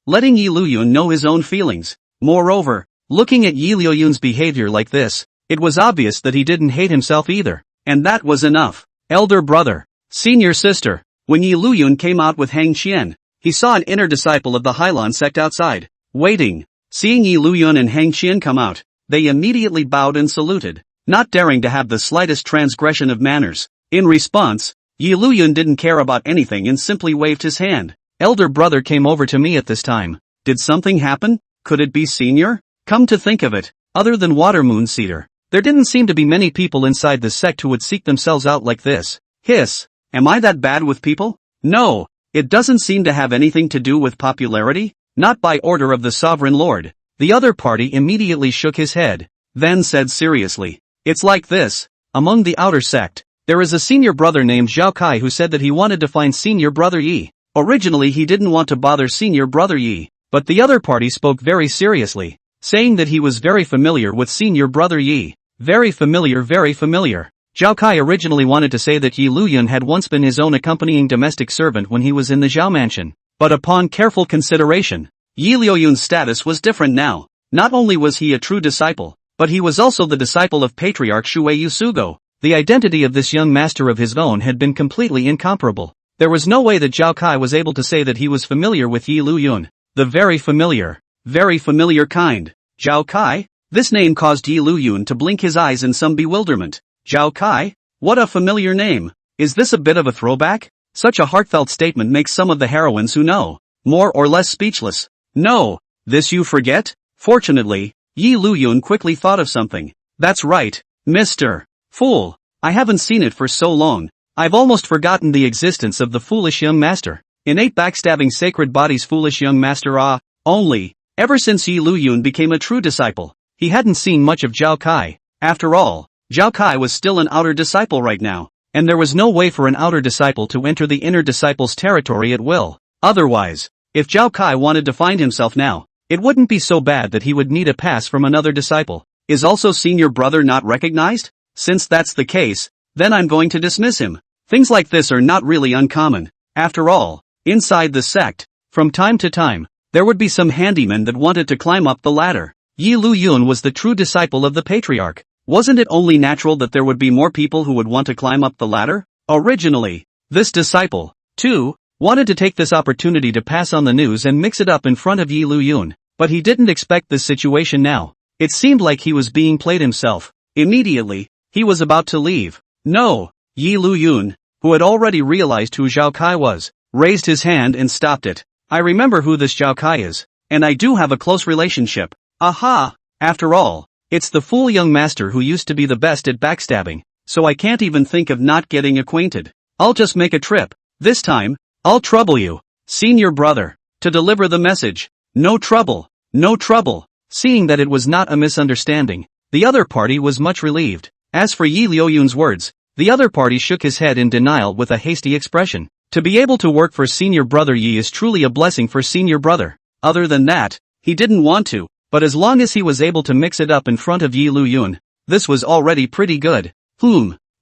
S1: Letting Liuyun know his own feelings. Moreover, looking at Liuyun's behavior like this, it was obvious that he didn't hate himself either. And that was enough. Elder brother, senior sister. When Liuyun came out with Hang Qian, he saw an inner disciple of the Hyland Sect outside, waiting. Seeing Liuyun and Hang Qian come out, they immediately bowed and saluted, not daring to have the slightest transgression of manners. In response, Liuyun didn't care about anything and simply waved his hand. Elder brother came over to me at this time. Did something happen? Could it be senior? Come to think of it, other than Water Moon Cedar, there didn't seem to be many people inside the sect who would seek themselves out like this. Hiss, am I that bad with people? No, it doesn't seem to have anything to do with popularity, not by order of the Sovereign Lord. The other party immediately shook his head, then said seriously, it's like this, among the outer sect, there is a senior brother named Zhao Kai who said that he wanted to find Senior Brother Yi. Originally he didn't want to bother Senior Brother Yi, but the other party spoke very seriously, saying that he was very familiar with Senior Brother Yi. Very familiar, very familiar. Zhao Kai originally wanted to say that Liuyun had once been his own accompanying domestic servant when he was in the Zhao mansion, but upon careful consideration, Liuyun's status was different now. Not only was he a true disciple, but he was also the disciple of Patriarch Shui Yusugo. The identity of this young master of his own had been completely incomparable. There was no way that Zhao Kai was able to say that he was familiar with Liuyun. The very familiar kind. Zhao Kai? This name caused Liuyun to blink his eyes in some bewilderment. Zhao Kai? What a familiar name. Is this a bit of a throwback? Such a heartfelt statement makes some of the heroines who know, more or less speechless. No, this you forget? Fortunately, Liuyun quickly thought of something. That's right, Mr. Fool. I haven't seen it for so long. I've almost forgotten the existence of the foolish young master. Innate backstabbing sacred body's foolish young master. Only, ever since Liuyun became a true disciple, he hadn't seen much of Zhao Kai. After all, Zhao Kai was still an outer disciple right now, and there was no way for an outer disciple to enter the inner disciple's territory at will. Otherwise, if Zhao Kai wanted to find himself now, it wouldn't be so bad that he would need a pass from another disciple. Is also senior brother not recognized? Since that's the case, then I'm going to dismiss him. Things like this are not really uncommon. After all, inside the sect, from time to time, there would be some handyman that wanted to climb up the ladder. Liuyun was the true disciple of the patriarch. Wasn't it only natural that there would be more people who would want to climb up the ladder? Originally, this disciple, too, wanted to take this opportunity to pass on the news and mix it up in front of Liuyun, but he didn't expect this situation now. It seemed like he was being played himself. Immediately, he was about to leave. No! Liuyun, who had already realized who Zhao Kai was, raised his hand and stopped it. I remember who this Zhao Kai is, and I do have a close relationship. Aha! After all, it's the fool young master who used to be the best at backstabbing, so I can't even think of not getting acquainted. I'll just make a trip. This time, I'll trouble you, senior brother, to deliver the message. No trouble, no trouble. Seeing that it was not a misunderstanding, the other party was much relieved. As for Liuyun's words, the other party shook his head in denial with a hasty expression. To be able to work for senior brother Yi is truly a blessing for senior brother. Other than that, he didn't want to, but as long as he was able to mix it up in front of Liuyun, this was already pretty good.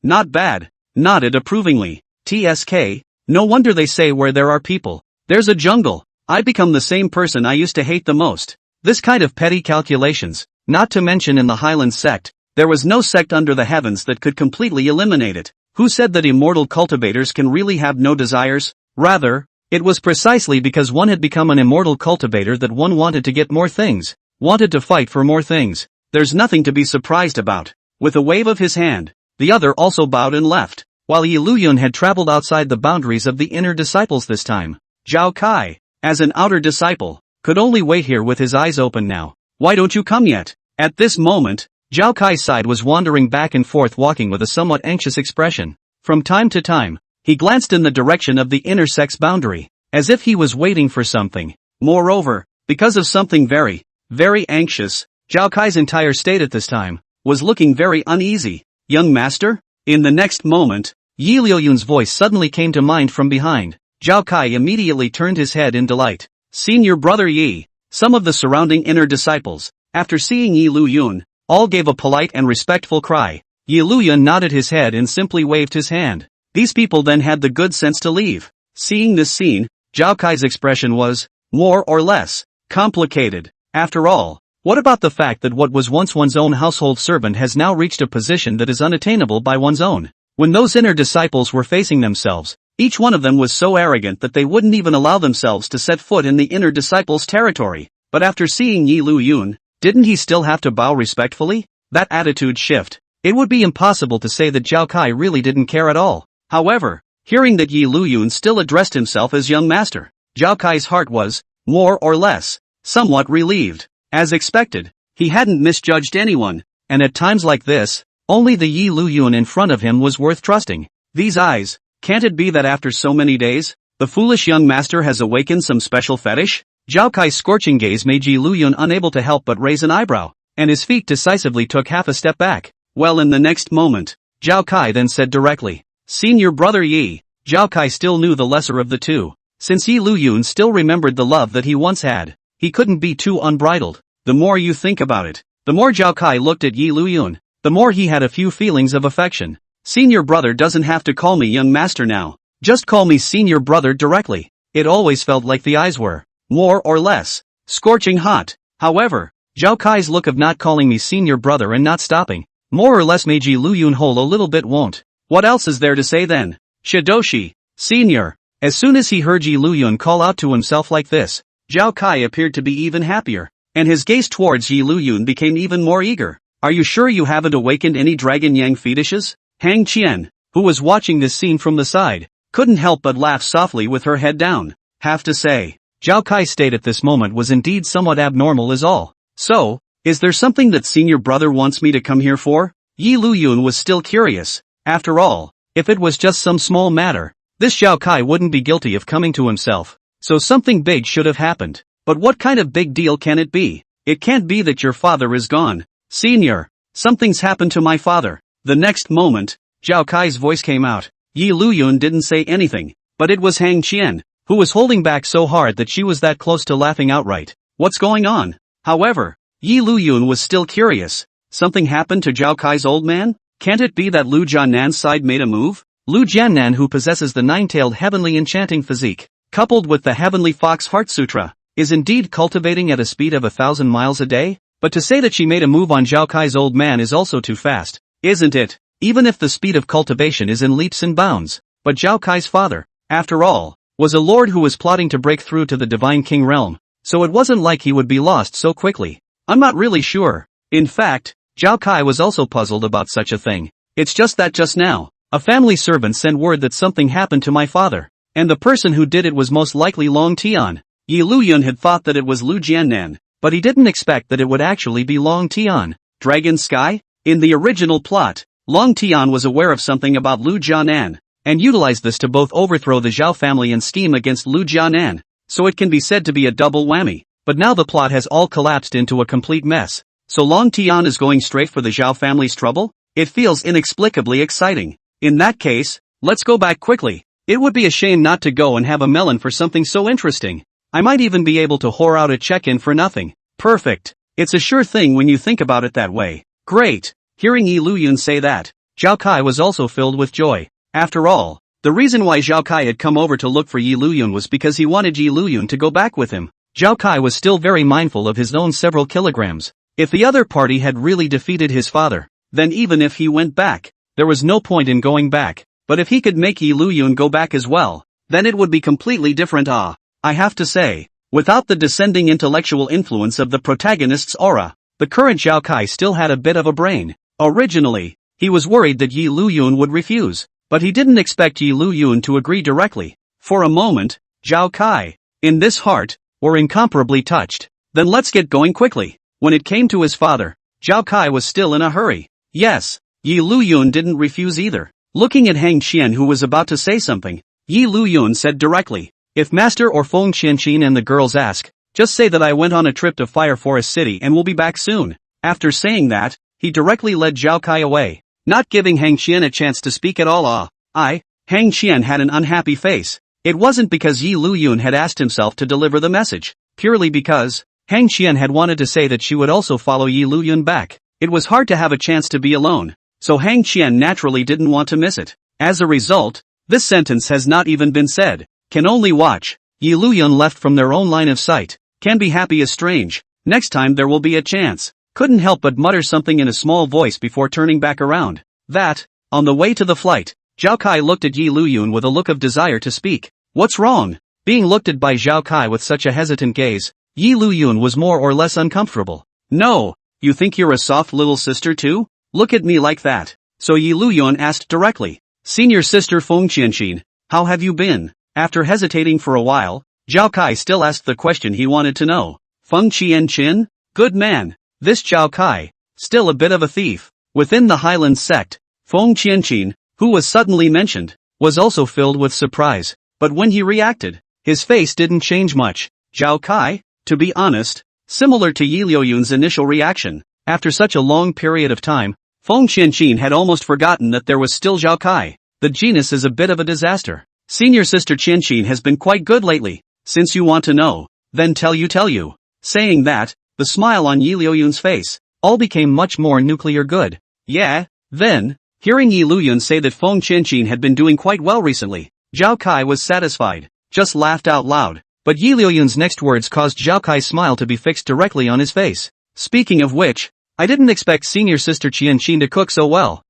S1: Not bad, nodded approvingly. TSK, no wonder they say where there are people, there's a jungle. I become the same person I used to hate the most. This kind of petty calculations, not to mention in the Hyland Sect, there was no sect under the heavens that could completely eliminate it. Who said that immortal cultivators can really have no desires? Rather, it was precisely because one had become an immortal cultivator that one wanted to get more things, wanted to fight for more things. There's nothing to be surprised about. With a wave of his hand, the other also bowed and left, while Liuyun had traveled outside the boundaries of the inner disciples this time. Zhao Kai, as an outer disciple, could only wait here with his eyes open now. Why don't you come yet? At this moment, Zhao Kai's side was wandering back and forth walking with a somewhat anxious expression. From time to time, he glanced in the direction of the inner sect's boundary, as if he was waiting for something. Moreover, because of something very, very anxious, Zhao Kai's entire state at this time was looking very uneasy. Young master? In the next moment, Liuyun's voice suddenly came to mind from behind. Zhao Kai immediately turned his head in delight. Senior brother Yi. Some of the surrounding inner disciples, after seeing Liuyun, all gave a polite and respectful cry. Liuyun nodded his head and simply waved his hand. These people then had the good sense to leave. Seeing this scene, Zhao Kai's expression was, more or less, complicated. After all, what about the fact that what was once one's own household servant has now reached a position that is unattainable by one's own? When those inner disciples were facing themselves, each one of them was so arrogant that they wouldn't even allow themselves to set foot in the inner disciples' territory. But after seeing Liuyun, didn't he still have to bow respectfully? That attitude shift. It would be impossible to say that Zhao Kai really didn't care at all. However, hearing that Liuyun still addressed himself as young master, Zhao Kai's heart was, more or less, somewhat relieved. As expected, he hadn't misjudged anyone, and at times like this, only the Liuyun in front of him was worth trusting. These eyes, can't it be that after so many days, the foolish young master has awakened some special fetish? Zhao Kai's scorching gaze made Liuyun unable to help but raise an eyebrow, and his feet decisively took half a step back. Well, in the next moment, Zhao Kai then said directly, Senior brother Yi. Zhao Kai still knew the lesser of the two. Since Liuyun still remembered the love that he once had, he couldn't be too unbridled. The more you think about it, the more Zhao Kai looked at Liuyun, the more he had a few feelings of affection. Senior brother doesn't have to call me young master now. Just call me senior brother directly. It always felt like the eyes were, more or less, scorching hot. However, Zhao Kai's look of not calling me senior brother and not stopping, more or less made Liuyun hold a little bit won't. What else is there to say then? Shidoshi, senior. As soon as he heard Liuyun call out to himself like this, Zhao Kai appeared to be even happier, and his gaze towards Liuyun became even more eager. Are you sure you haven't awakened any dragon yang fetishes? Hang Qian, who was watching this scene from the side, couldn't help but laugh softly with her head down. Have to say, Zhao Kai's state at this moment was indeed somewhat abnormal is all. So, is there something that senior brother wants me to come here for? Liuyun was still curious. After all, if it was just some small matter, this Zhao Kai wouldn't be guilty of coming to himself. So something big should have happened. But what kind of big deal can it be? It can't be that your father is gone. Senior, something's happened to my father. The next moment, Zhao Kai's voice came out. Liuyun didn't say anything, but it was Hang Qian, who was holding back so hard that she was that close to laughing outright. What's going on? However, Liuyun was still curious. Something happened to Zhao Kai's old man? Can't it be that Liu Jianan's side made a move? Liu Jianan, who possesses the nine-tailed heavenly enchanting physique, coupled with the heavenly fox heart sutra, is indeed cultivating at a speed of 1,000 miles a day? But to say that she made a move on Zhao Kai's old man is also too fast, isn't it? Even if the speed of cultivation is in leaps and bounds. But Zhao Kai's father, after all, was a lord who was plotting to break through to the Divine King realm, so it wasn't like he would be lost so quickly. I'm not really sure. In fact, Zhao Kai was also puzzled about such a thing. It's just that just now, a family servant sent word that something happened to my father, and the person who did it was most likely Long Tian. Liuyun had thought that it was Liu Jianan, but he didn't expect that it would actually be Long Tian. Dragon Sky? In the original plot, Long Tian was aware of something about Liu Jianan, and utilized this to both overthrow the Zhao family and scheme against Liu Jianan, so it can be said to be a double whammy. But now the plot has all collapsed into a complete mess. So Long Tian is going straight for the Zhao family's trouble? It feels inexplicably exciting. In that case, let's go back quickly. It would be a shame not to go and have a melon for something so interesting. I might even be able to whore out a check-in for nothing. Perfect. It's a sure thing when you think about it that way. Great. Hearing Liuyun say that, Zhao Kai was also filled with joy. After all, the reason why Zhao Kai had come over to look for Liuyun was because he wanted Liuyun to go back with him. Zhao Kai was still very mindful of his own several kilograms. If the other party had really defeated his father, then even if he went back, there was no point in going back. But if he could make Liuyun go back as well, then it would be completely different. I have to say, without the descending intellectual influence of the protagonist's aura, the current Zhao Kai still had a bit of a brain. Originally, he was worried that Liuyun would refuse, but he didn't expect Liuyun to agree directly. For a moment, Zhao Kai, in this heart, were incomparably touched. Then let's get going quickly. When it came to his father, Zhao Kai was still in a hurry. Yes, Liuyun didn't refuse either. Looking at Feng Qianqin, who was about to say something, Liuyun said directly, "If Master or Feng Qianqin and the girls ask, just say that I went on a trip to Fire Forest City and will be back soon." After saying that, he directly led Zhao Kai away, not giving Feng Qianqin a chance to speak at all. Feng Qianqin had an unhappy face. It wasn't because Liuyun had asked himself to deliver the message, purely because Feng Qianqin had wanted to say that she would also follow Liuyun back. It was hard to have a chance to be alone, so Feng Qianqin naturally didn't want to miss it. As a result, this sentence has not even been said. Can only watch. Liuyun left from their own line of sight. Can be happy is strange. Next time there will be a chance. Couldn't help but mutter something in a small voice before turning back around. On the way to the flight, Zhao Kai looked at Liuyun with a look of desire to speak. What's wrong? Being looked at by Zhao Kai with such a hesitant gaze, Liuyun was more or less uncomfortable. No, you think you're a soft little sister too? Look at me like that. So Liuyun asked directly, "Senior sister Feng Qianqin, how have you been?" After hesitating for a while, Zhao Kai still asked the question he wanted to know. Feng Qianqin? Good man. This Zhao Kai, still a bit of a thief. Within the Hyland Sect, Feng Qianqin, who was suddenly mentioned, was also filled with surprise, but when he reacted, his face didn't change much. Zhao Kai? To be honest, similar to Liuyun's initial reaction, after such a long period of time, Feng Qianqin had almost forgotten that there was still Zhao Kai. The genus is a bit of a disaster. Senior sister Qianqin has been quite good lately. Since you want to know, then tell you. Saying that, the smile on Liuyun's face, all became much more nuclear good. Yeah? Then, hearing Liuyun say that Feng Qianqin had been doing quite well recently, Zhao Kai was satisfied, just laughed out loud. But Liuyun's next words caused Zhao Kai's smile to be fixed directly on his face. Speaking of which, I didn't expect senior sister Qianqin to cook so well.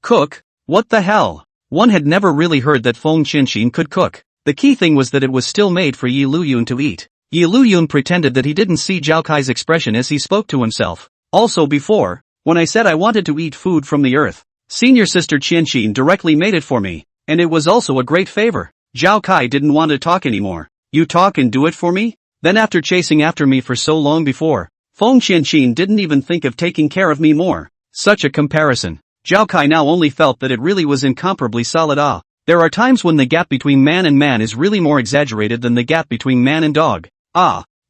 S1: Cook? What the hell? One had never really heard that Feng Qianqin could cook. The key thing was that it was still made for Liuyun to eat. Liuyun pretended that he didn't see Zhao Kai's expression as he spoke to himself. Also before, when I said I wanted to eat food from the earth, senior sister Qianqin directly made it for me, and it was also a great favor. Zhao Kai didn't want to talk anymore. You talk and do it for me? Then after chasing after me for so long before, Feng Qianqin didn't even think of taking care of me more. Such a comparison. Zhao Kai now only felt that it really was incomparably solid. There are times when the gap between man and man is really more exaggerated than the gap between man and dog.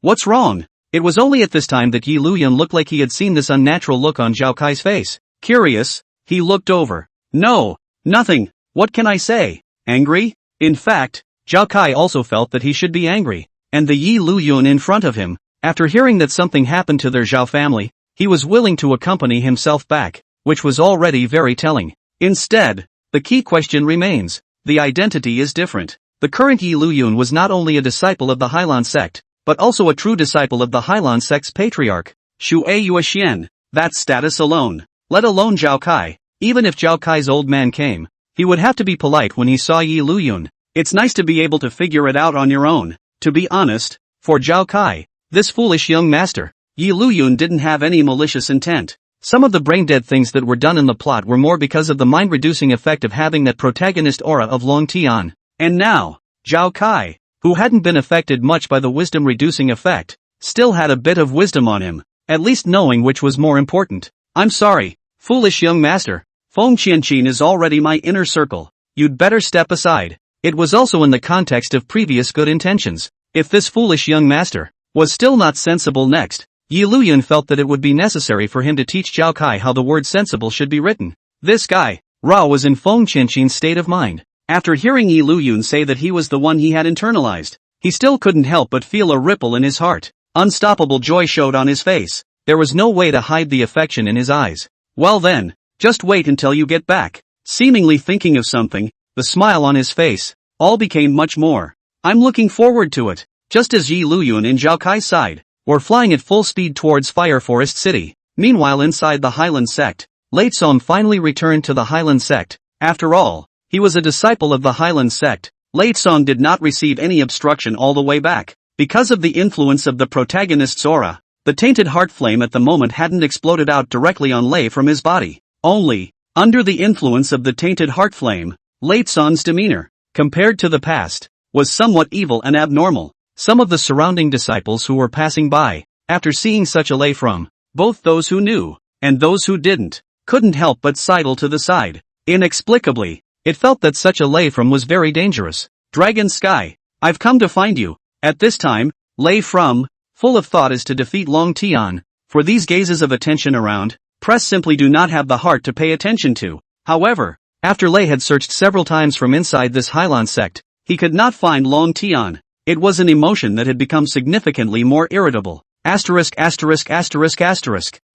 S1: What's wrong? It was only at this time that Liuyun looked like he had seen this unnatural look on Zhao Kai's face. Curious, he looked over. No, nothing. What can I say? Angry? In fact, Zhao Kai also felt that he should be angry. And the Liuyun in front of him, after hearing that something happened to their Zhao family, he was willing to accompany himself back, which was already very telling. Instead, the key question remains. The identity is different. The current Liuyun was not only a disciple of the Hyland Sect, but also a true disciple of the Hyland Sect's patriarch. Shu Yue Xian, that status alone. Let alone Zhao Kai. Even if Zhao Kai's old man came, he would have to be polite when he saw Yi Liuyun. It's nice to be able to figure it out on your own. To be honest, for Zhao Kai, this foolish young master, Yi Liuyun didn't have any malicious intent. Some of the brain-dead things that were done in the plot were more because of the mind-reducing effect of having that protagonist aura of Long Tian. And now, Zhao Kai, who hadn't been affected much by the wisdom-reducing effect, still had a bit of wisdom on him, at least knowing which was more important. I'm sorry, foolish young master. Feng Qianqin is already my inner circle. You'd better step aside. It was also in the context of previous good intentions. If this foolish young master was still not sensible next, Yi Liuyun felt that it would be necessary for him to teach Zhao Kai how the word sensible should be written. This guy, Ra, was in Feng Qianqin's state of mind. After hearing Yi Liuyun say that he was the one he had internalized, he still couldn't help but feel a ripple in his heart. Unstoppable joy showed on his face. There was no way to hide the affection in his eyes. Well then, just wait until you get back. Seemingly thinking of something, the smile on his face all became much more. I'm looking forward to it. Just as Yi Liuyun and Zhao Kai's side were flying at full speed towards Fire Forest City. Meanwhile, inside the Hyland Sect, Liuyun finally returned to the Hyland Sect. After all, he was a disciple of the Hyland Sect. Liuyun did not receive any obstruction all the way back. Because of the influence of the protagonist's aura, the tainted heart flame at the moment hadn't exploded out directly on Lei from his body. Only, under the influence of the tainted heart flame, Liuyun's demeanor, compared to the past, was somewhat evil and abnormal. Some of the surrounding disciples who were passing by, after seeing such a Lei from, both those who knew, and those who didn't, couldn't help but sidle to the side. Inexplicably, it felt that such a Lei from was very dangerous. Dragon Sky, I've come to find you. At this time, Lei from, full of thought as to defeat Long Tian, for these gazes of attention around, press simply do not have the heart to pay attention to. However, after Lei had searched several times from inside this Hyland Sect, he could not find Long Tian. It was an emotion that had become significantly more irritable. Asterisk.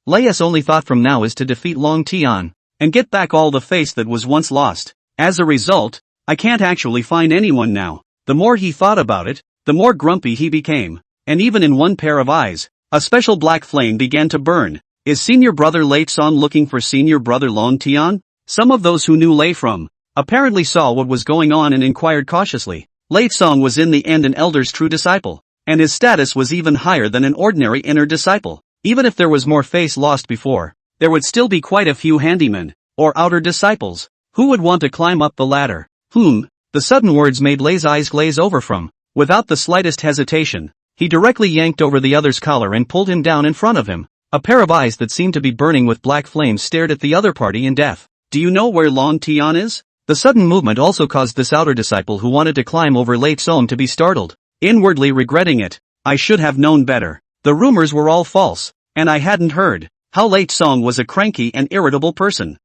S1: Lei's only thought from now is to defeat Long Tian, and get back all the face that was once lost. As a result, I can't actually find anyone now. The more he thought about it, the more grumpy he became, and even in one pair of eyes, a special black flame began to burn. Is senior brother Liuyun looking for senior brother Long Tian? Some of those who knew Lei from apparently saw what was going on and inquired cautiously. Liuyun was in the end an elder's true disciple, and his status was even higher than an ordinary inner disciple. Even if there was more face lost before, there would still be quite a few handymen, or outer disciples, who would want to climb up the ladder. The sudden words made Lei's eyes glaze over from. Without the slightest hesitation, he directly yanked over the other's collar and pulled him down in front of him. A pair of eyes that seemed to be burning with black flames stared at the other party in death. Do you know where Long Tian is? The sudden movement also caused this outer disciple who wanted to climb over Liuyun to be startled, inwardly regretting it. I should have known better. The rumors were all false, and I hadn't heard how Liuyun was a cranky and irritable person.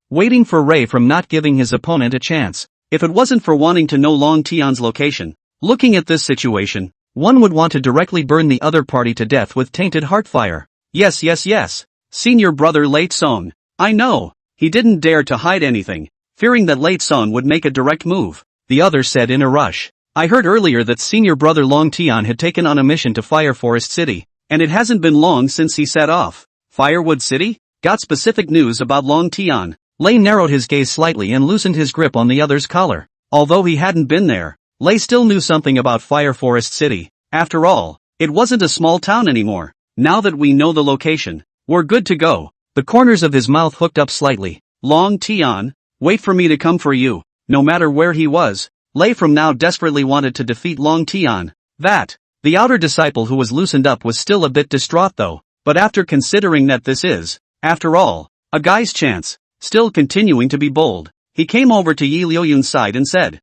S1: Waiting for Ray from not giving his opponent a chance. If it wasn't for wanting to know Long Tian's location, looking at this situation, one would want to directly burn the other party to death with tainted heartfire. Yes. Senior brother Liuyun. I know. He didn't dare to hide anything, fearing that Liuyun would make a direct move. The other said in a rush. I heard earlier that senior brother Long Tian had taken on a mission to Fire Forest City, and it hasn't been long since he set off. Firewood City? Got specific news about Long Tian. Lei narrowed his gaze slightly and loosened his grip on the other's collar. Although he hadn't been there, Lei still knew something about Fire Forest City. After all, it wasn't a small town anymore. Now that we know the location, we're good to go. The corners of his mouth hooked up slightly. Long Tian, wait for me to come for you. No matter where he was, Lei from now desperately wanted to defeat Long Tian. The outer disciple who was loosened up was still a bit distraught though, but after considering that this is, after all, a guy's chance, still continuing to be bold, he came over to Yi Liuyun's side and said,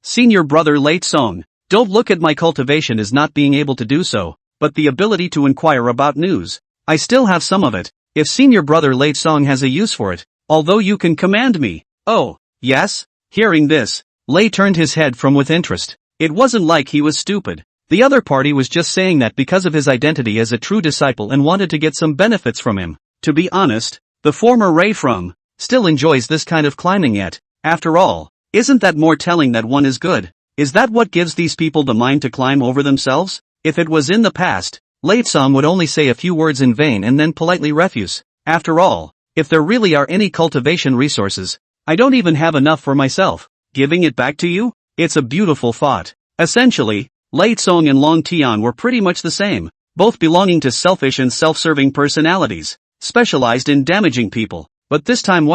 S1: Senior brother Liuyun, don't look at my cultivation as not being able to do so, but the ability to inquire about news. I still have some of it, if senior brother Liuyun has a use for it, although you can command me. Oh, yes? Hearing this, Lei turned his head from with interest. It wasn't like he was stupid. The other party was just saying that because of his identity as a true disciple and wanted to get some benefits from him. To be honest, the former Ray from still enjoys this kind of climbing yet. After all, isn't that more telling that one is good? Is that what gives these people the mind to climb over themselves? If it was in the past, Lei Song would only say a few words in vain and then politely refuse. After all, if there really are any cultivation resources, I don't even have enough for myself. Giving it back to you? It's a beautiful thought. Essentially, Lei Song and Long Tian were pretty much the same, both belonging to selfish and self-serving personalities, specialized in damaging people. But this time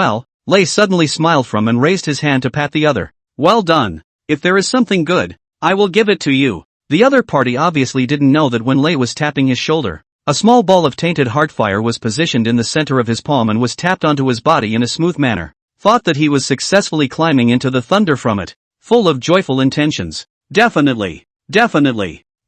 S1: Lei suddenly smiled from and raised his hand to pat the other. Well done. If there is something good, I will give it to you. The other party obviously didn't know that when Lei was tapping his shoulder, a small ball of tainted heartfire was positioned in the center of his palm and was tapped onto his body in a smooth manner. Thought that he was successfully climbing into the thunder from it, full of joyful intentions. Definitely.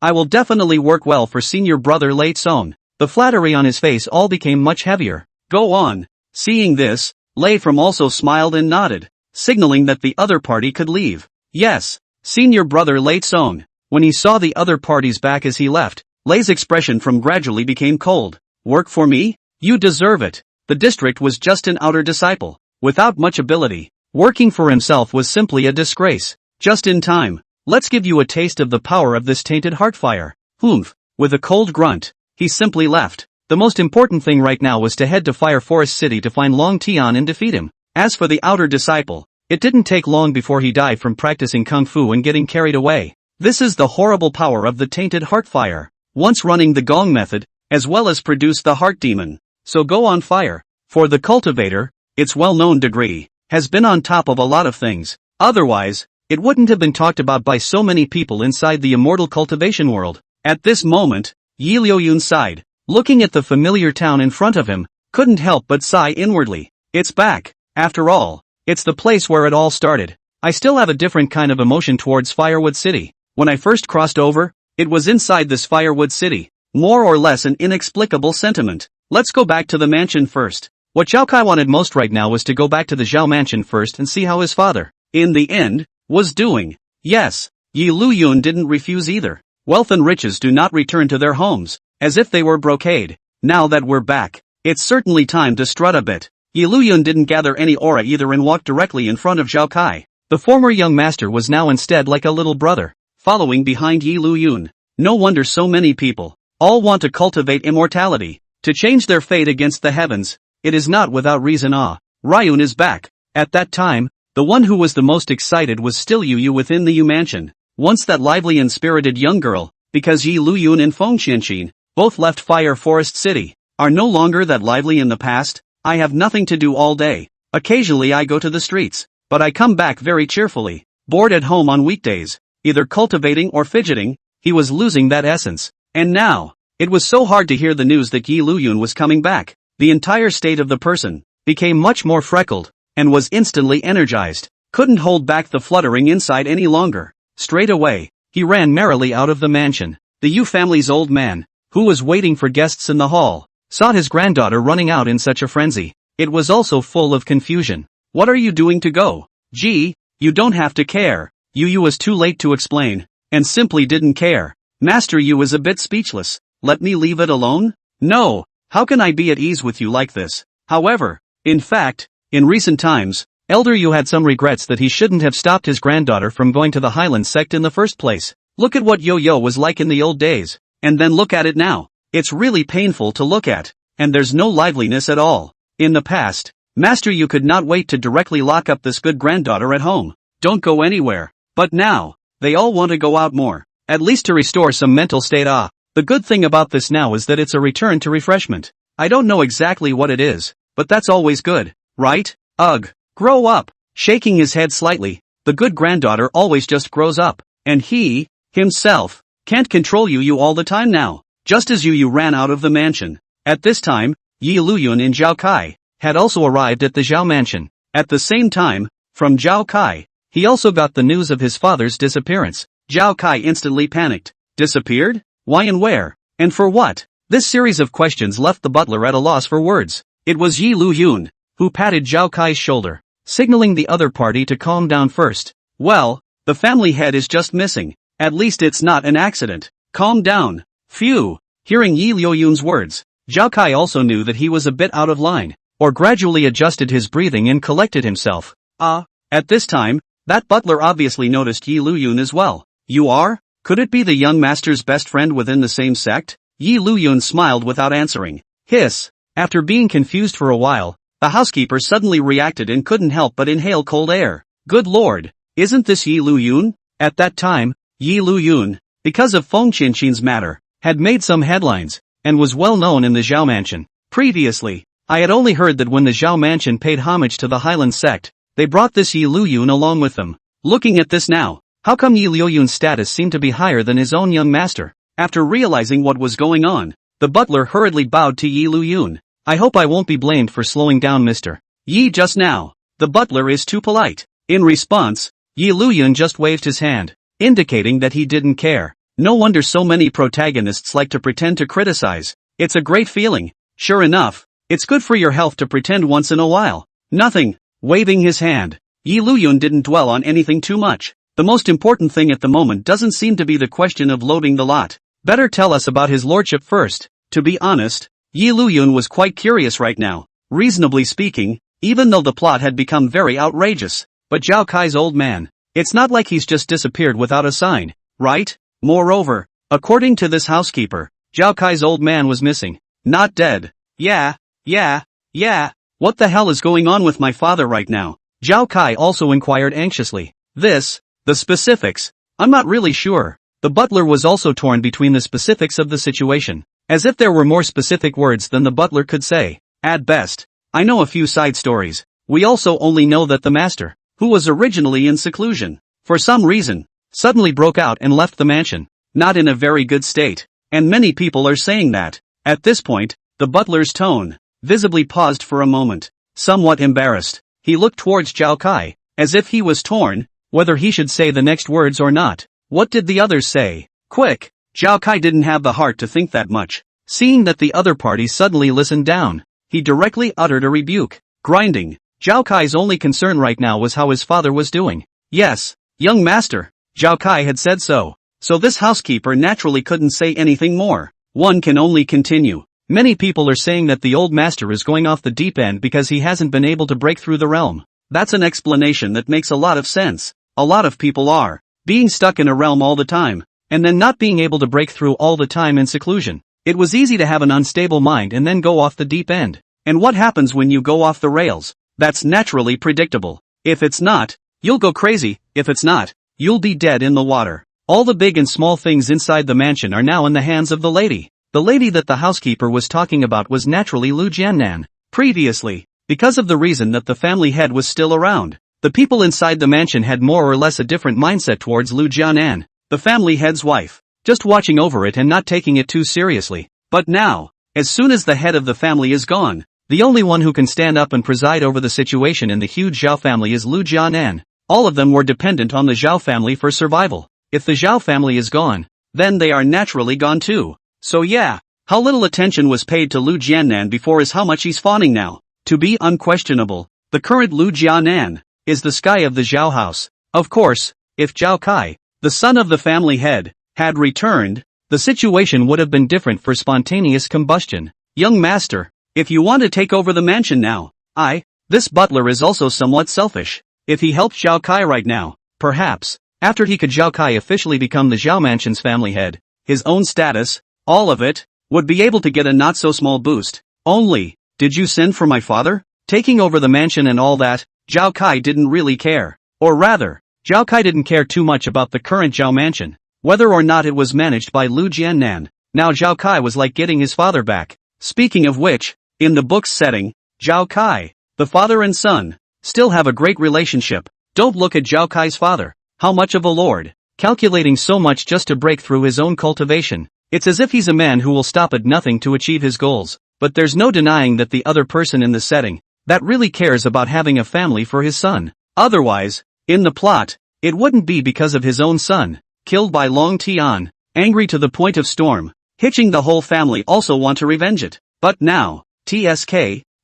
S1: I will definitely work well for senior brother Lei Song. The flattery on his face all became much heavier. Go on. Seeing this, Lei from also smiled and nodded, signaling that the other party could leave. Yes, senior brother Lei Song. When he saw the other party's back as he left, Lei's expression from gradually became cold. Work for me? You deserve it. The district was just an outer disciple, without much ability. Working for himself was simply a disgrace. Just in time. Let's give you a taste of the power of this tainted heartfire. Humph. With a cold grunt, he simply left. The most important thing right now was to head to Fire Forest City to find Long Tian and defeat him. As for the outer disciple, it didn't take long before he died from practicing kung fu and getting carried away. This is the horrible power of the tainted heartfire. Once running the gong method, as well as produce the heart demon. So go on fire. For the cultivator, its well-known degree, has been on top of a lot of things. Otherwise, it wouldn't have been talked about by so many people inside the immortal cultivation world. At this moment, Liuyun sighed, looking at the familiar town in front of him, couldn't help but sigh inwardly. It's back. After all, it's the place where it all started. I still have a different kind of emotion towards Firewood City. When I first crossed over, it was inside this Firewood City. More or less an inexplicable sentiment. Let's go back to the mansion first. What Zhao Kai wanted most right now was to go back to the Zhao mansion first and see how his father, in the end, was doing. Yes, Liuyun didn't refuse either. Wealth and riches do not return to their homes, as if they were brocade. Now that we're back, it's certainly time to strut a bit. Liuyun didn't gather any aura either and walked directly in front of Zhao Kai. The former young master was now instead like a little brother, following behind Liuyun. No wonder so many people all want to cultivate immortality, to change their fate against the heavens. It is not without reason. Ryun is back. At that time, the one who was the most excited was still Yu within the Yu mansion. Once that lively and spirited young girl, because Liuyun and Feng Qianqin, both left Fire Forest City, are no longer that lively in the past. I have nothing to do all day. Occasionally I go to the streets, but I come back very cheerfully, bored at home on weekdays, either cultivating or fidgeting. He was losing that essence. And now, it was so hard to hear the news that Liuyun was coming back. The entire state of the person became much more freckled, and was instantly energized. Couldn't hold back the fluttering inside any longer. Straight away, he ran merrily out of the mansion. The Yu family's old man, who was waiting for guests in the hall, saw his granddaughter running out in such a frenzy. It was also full of confusion. What are you doing to go? Gee, you don't have to care. Yu was too late to explain, and simply didn't care. Master Yu was a bit speechless. Let me leave it alone? No, how can I be at ease with you like this? However, in fact, in recent times, Elder Yu had some regrets that he shouldn't have stopped his granddaughter from going to the Hyland Sect in the first place. Look at what Yo-Yo was like in the old days, and then look at it now. It's really painful to look at, and there's no liveliness at all. In the past, Master Yu could not wait to directly lock up this good granddaughter at home. Don't go anywhere. But now, they all want to go out more, at least to restore some mental state. The good thing about this now is that it's a return to refreshment. I don't know exactly what it is, but that's always good, right? Ugh. Grow up. Shaking his head slightly, the good granddaughter always just grows up, and he, himself, can't control Yu all the time now. Just as Yu ran out of the mansion. At this time, Liuyun and Zhao Kai had also arrived at the Zhao mansion. At the same time, from Zhao Kai, he also got the news of his father's disappearance. Zhao Kai instantly panicked. Disappeared? Why and where? And for what? This series of questions left the butler at a loss for words. It was Liuyun who patted Zhao Kai's shoulder, signaling the other party to calm down first. Well, the family head is just missing. At least it's not an accident. Calm down. Phew. Hearing Liuyun's words, Zhao Kai also knew that he was a bit out of line, or gradually adjusted his breathing and collected himself. At this time, that butler obviously noticed Liuyun as well. You are? Could it be the young master's best friend within the same sect? Yi Liuyun smiled without answering. Hiss. After being confused for a while, the housekeeper suddenly reacted and couldn't help but inhale cold air. Good lord, isn't this Yi Liuyun? At that time, Yi Liuyun, because of Feng Qianqin's matter, had made some headlines, and was well known in the Zhao mansion. Previously, I had only heard that when the Zhao mansion paid homage to the Hyland Sect, they brought this Yi Liuyun along with them. Looking at this now, how come Yi Liuyun's status seemed to be higher than his own young master? After realizing what was going on, the butler hurriedly bowed to Yi Liuyun. I hope I won't be blamed for slowing down Mr. Yi just now. The butler is too polite. In response, Yi Liuyun just waved his hand, indicating that he didn't care. No wonder so many protagonists like to pretend to criticize. It's a great feeling. Sure enough, it's good for your health to pretend once in a while. Nothing. Waving his hand, Yi Liuyun didn't dwell on anything too much. The most important thing at the moment doesn't seem to be the question of loading the lot. Better tell us about his lordship first. To be honest, Yi Liuyun was quite curious right now. Reasonably speaking, even though the plot had become very outrageous. But Zhao Kai's old man, it's not like he's just disappeared without a sign, right? Moreover, according to this housekeeper, Zhao Kai's old man was missing. Not dead. Yeah. What the hell is going on with my father right now? Zhao Kai also inquired anxiously. The specifics, I'm not really sure. The butler was also torn between the specifics of the situation, as if there were more specific words than the butler could say. At best, I know a few side stories. We also only know that the master, who was originally in seclusion, for some reason, suddenly broke out and left the mansion, not in a very good state, and many people are saying that. At this point, the butler's tone visibly paused for a moment, somewhat embarrassed. He looked towards Zhao Kai, as if he was torn, whether he should say the next words or not. What did the others say? Quick! Zhao Kai didn't have the heart to think that much. Seeing that the other party suddenly listened down, he directly uttered a rebuke. Grinding. Zhao Kai's only concern right now was how his father was doing. Yes, young master, Zhao Kai had said so. So this housekeeper naturally couldn't say anything more. One can only continue. Many people are saying that the old master is going off the deep end because he hasn't been able to break through the realm. That's an explanation that makes a lot of sense. A lot of people are being stuck in a realm all the time, and then not being able to break through all the time in seclusion. It was easy to have an unstable mind and then go off the deep end. And what happens when you go off the rails? That's naturally predictable. If it's not, you'll go crazy. If it's not, you'll be dead in the water. All the big and small things inside the mansion are now in the hands of the lady. The lady that the housekeeper was talking about was naturally Liu Jianan. Previously, because of the reason that the family head was still around, the people inside the mansion had more or less a different mindset towards Liu Jianan, the family head's wife, just watching over it and not taking it too seriously. But now, as soon as the head of the family is gone, the only one who can stand up and preside over the situation in the huge Zhao family is Liu Jianan. All of them were dependent on the Zhao family for survival. If the Zhao family is gone, then they are naturally gone too. So yeah, how little attention was paid to Liu Jianan before is how much he's fawning now. To be unquestionable, the current Liu Jianan is the sky of the Zhao house. Of course, if Zhao Kai, the son of the family head, had returned, the situation would have been different for spontaneous combustion. Young master, if you want to take over the mansion now, this butler is also somewhat selfish. If he helps Zhao Kai right now, perhaps, after he could Zhao Kai officially become the Zhao mansion's family head, his own status, all of it, would be able to get a not so small boost. Only, did you send for my father? Taking over the mansion and all that, Zhao Kai didn't really care. Or rather, Zhao Kai didn't care too much about the current Zhao mansion, whether or not it was managed by Liu Jianan. Now Zhao Kai was like getting his father back. Speaking of which, in the book's setting, Zhao Kai, the father and son, still have a great relationship. Don't look at Zhao Kai's father. How much of a lord, calculating so much just to break through his own cultivation. It's as if he's a man who will stop at nothing to achieve his goals. But there's no denying that the other person in the setting, that really cares about having a family for his son. Otherwise, in the plot, it wouldn't be because of his own son, killed by Long Tian, angry to the point of storm, hitching the whole family also want to revenge it. But now,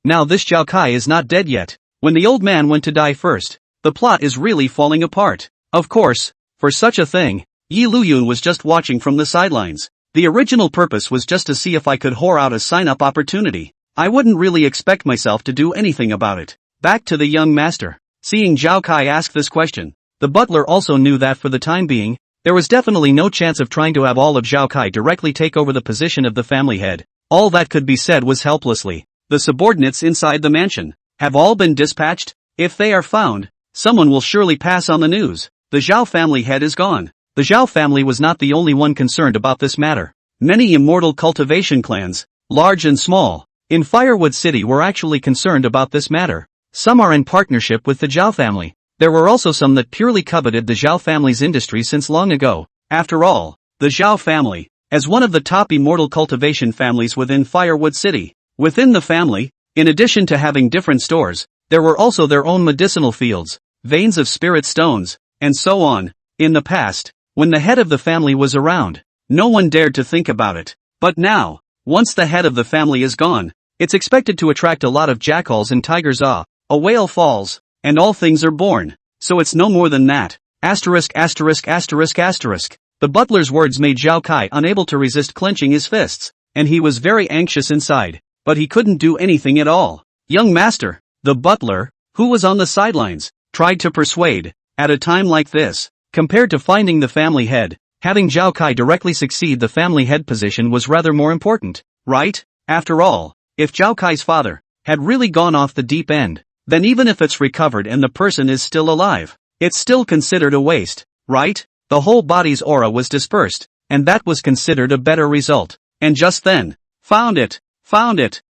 S1: now this Zhao Kai is not dead yet. When the old man went to die first, the plot is really falling apart. Of course, for such a thing, Yi Liuyun was just watching from the sidelines. The original purpose was just to see if I could whore out a sign-up opportunity. I wouldn't really expect myself to do anything about it. Back to the young master. Seeing Zhao Kai ask this question, the butler also knew that for the time being, There was definitely no chance of trying to have all of Zhao Kai directly take over the position of the family head. All that could be said was helplessly. The subordinates inside the mansion have all been dispatched. If they are found, someone will surely pass on the news. The Zhao family head is gone. The Zhao family was not the only one concerned about this matter. Many immortal cultivation clans, large and small, in Firewood City were actually concerned about this matter. Some are in partnership with the Zhao family. There were also some that purely coveted the Zhao family's industry since long ago. After all, the Zhao family, as one of the top immortal cultivation families within Firewood City, within the family, in addition to having different stores, there were also their own medicinal fields, veins of spirit stones, and so on. In the past, when the head of the family was around, no one dared to think about it. But now, once the head of the family is gone, it's expected to attract a lot of jackals and tigers. A whale falls, and all things are born. So it's no more than that. Asterisk. The butler's words made Zhao Kai unable to resist clenching his fists, and he was very anxious inside, but he couldn't do anything at all. Young master, the butler, who was on the sidelines, tried to persuade. At a time like this, compared to finding the family head, having Zhao Kai directly succeed the family head position was rather more important, right? After all, if Zhao Kai's father had really gone off the deep end, then even if it's recovered and the person is still alive, it's still considered a waste, right? The whole body's aura was dispersed, and that was considered a better result. And just then, found it,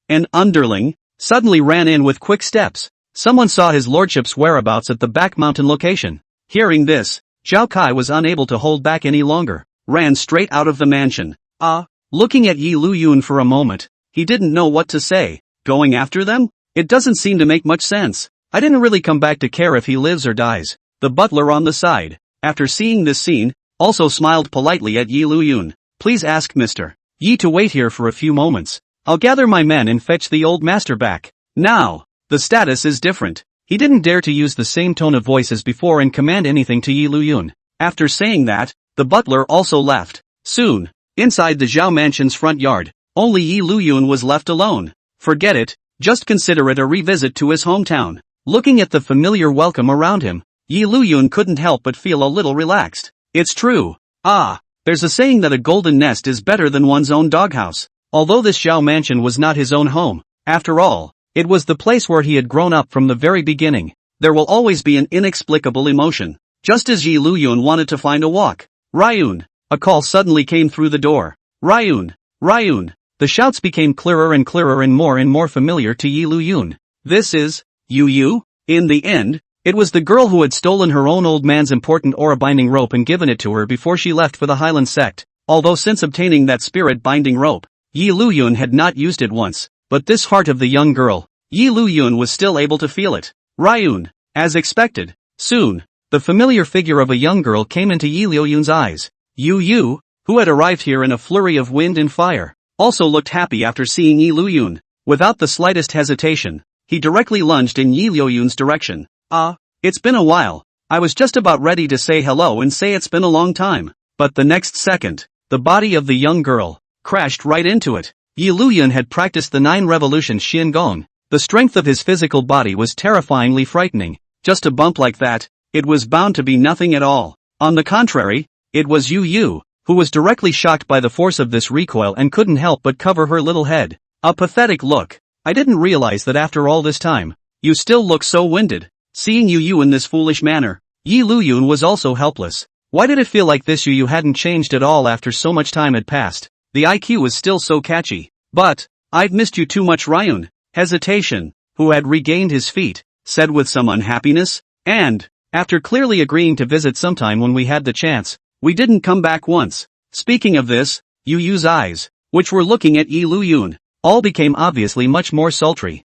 S1: an underling suddenly ran in with quick steps. Someone saw his lordship's whereabouts at the back mountain location. Hearing this, Zhao Kai was unable to hold back any longer, ran straight out of the mansion. Looking at Liuyun for a moment, he didn't know what to say. Going after them? It doesn't seem to make much sense. I didn't really come back to care if he lives or dies. The butler on the side, after seeing this scene, also smiled politely at Liuyun. Please ask Mr. Yi to wait here for a few moments. I'll gather my men and fetch the old master back. Now, the status is different. He didn't dare to use the same tone of voice as before and command anything to Liuyun. After saying that, the butler also left. Soon, inside the Zhao mansion's front yard, only Liuyun was left alone. Forget it, just consider it a revisit to his hometown. Looking at the familiar welcome around him, Liuyun couldn't help but feel a little relaxed. It's true. There's a saying that a golden nest is better than one's own doghouse. Although this Zhao mansion was not his own home, after all, it was the place where he had grown up from the very beginning. There will always be an inexplicable emotion. Just as Liuyun wanted to find a walk. Ryun! A call suddenly came through the door. Ryun! Ryun! The shouts became clearer and more familiar to Liuyun. This is Yu. In the end, it was the girl who had stolen her own old man's important aura-binding rope and given it to her before she left for the Hyland Sect. Although since obtaining that spirit-binding rope, Liuyun had not used it once, but this heart of the young girl, Liuyun was still able to feel it. Ryun, as expected. Soon, the familiar figure of a young girl came into Liuyun's eyes. Yu, who had arrived here in a flurry of wind and fire, also looked happy after seeing Liuyun. Without the slightest hesitation, he directly lunged in Liuyun's direction. It's been a while. I was just about ready to say hello and say it's been a long time. But the next second, the body of the young girl crashed right into it. Liuyun had practiced the 9 revolutions Xian Gong. The strength of his physical body was terrifyingly frightening. Just a bump like that, it was bound to be nothing at all. On the contrary, it was Yu, who was directly shocked by the force of this recoil and couldn't help but cover her little head. A pathetic look. I didn't realize that after all this time, you still look so winded. Seeing Yu in this foolish manner, Liuyun was also helpless. Why did it feel like this Yu hadn't changed at all after so much time had passed? The IQ was still so catchy. But, I've missed you too much, Ryun. Hesitation, who had regained his feet, said with some unhappiness. And, after clearly agreeing to visit sometime when we had the chance, we didn't come back once. Speaking of this, Yu's eyes, which were looking at Liuyun, all became obviously much more sultry.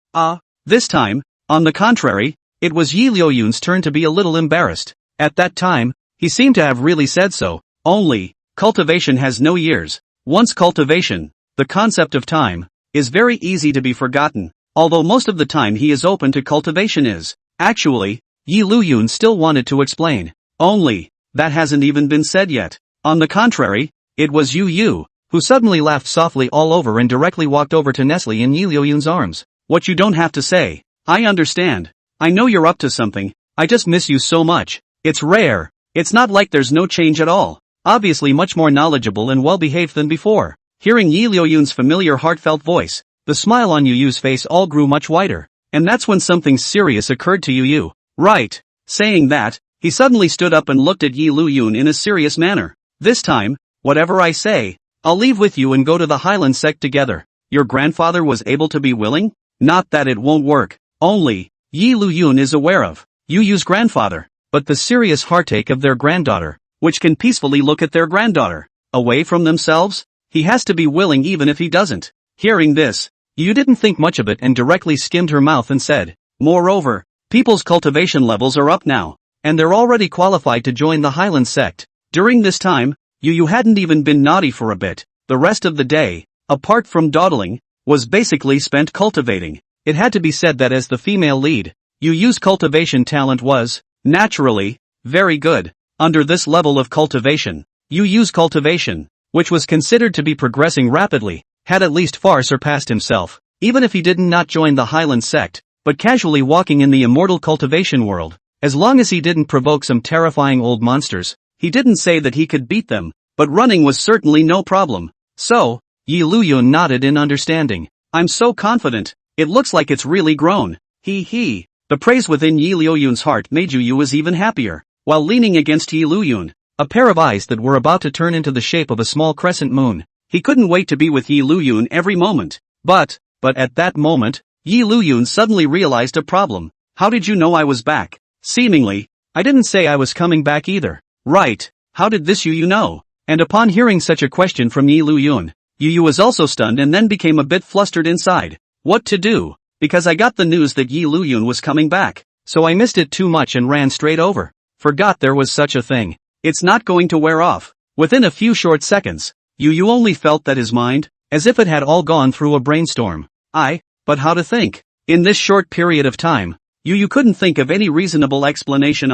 S1: This time, on the contrary, it was Liuyun's turn to be a little embarrassed. At that time, he seemed to have really said so. Only, cultivation has no years. Once cultivation, the concept of time, is very easy to be forgotten, although most of the time he is open to cultivation is. Actually, Liuyun still wanted to explain. Only, that hasn't even been said yet. On the contrary, it was Yu, who suddenly laughed softly all over and directly walked over to Nestle in Liuyun's arms. What you don't have to say. I understand. I know you're up to something. I just miss you so much. It's rare. It's not like there's no change at all. obviously much more knowledgeable and well-behaved than before. Hearing Liuyun's familiar heartfelt voice, the smile on Yu's face all grew much wider. And that's when something serious occurred to Yu. Right. Saying that, he suddenly stood up and looked at Liuyun in a serious manner. This time, whatever I say, I'll leave with you and go to the Hyland Sect together. Your grandfather was able to be willing? Not that it won't work. Only, Liuyun is aware of Yu's grandfather, but the serious heartache of their granddaughter, which can peacefully look at their granddaughter, away from themselves? He has to be willing even if he doesn't. Hearing this, Yu didn't think much of it and directly skimmed her mouth and said, moreover, people's cultivation levels are up now, and they're already qualified to join the Hyland Sect. During this time, Yu hadn't even been naughty for a bit. The rest of the day, apart from dawdling, was basically spent cultivating. It had to be said that as the female lead, Yu's cultivation talent was, naturally, very good. Under this level of cultivation, Yu's cultivation, which was considered to be progressing rapidly, had at least far surpassed himself, even if he did not join the Hyland Sect, but casually walking in the immortal cultivation world. As long as he didn't provoke some terrifying old monsters, he didn't say that he could beat them, but running was certainly no problem. So, Liuyun nodded in understanding. I'm so confident, it looks like it's really grown. He. The praise within Liuyun's heart made Yu was even happier. While leaning against Liuyun, a pair of eyes that were about to turn into the shape of a small crescent moon, he couldn't wait to be with Liuyun every moment. But at that moment, Liuyun suddenly realized a problem. How did you know I was back? Seemingly, I didn't say I was coming back either. Right, how did this Yu know? And upon hearing such a question from Liuyun, Yu was also stunned and then became a bit flustered inside. What to do? Because I got the news that Liuyun was coming back, so I missed it too much and ran straight over. Forgot there was such a thing. It's not going to wear off. Within a few short seconds, Yu only felt that his mind, as if it had all gone through a brainstorm. But how to think? In this short period of time, Yu couldn't think of any reasonable explanation.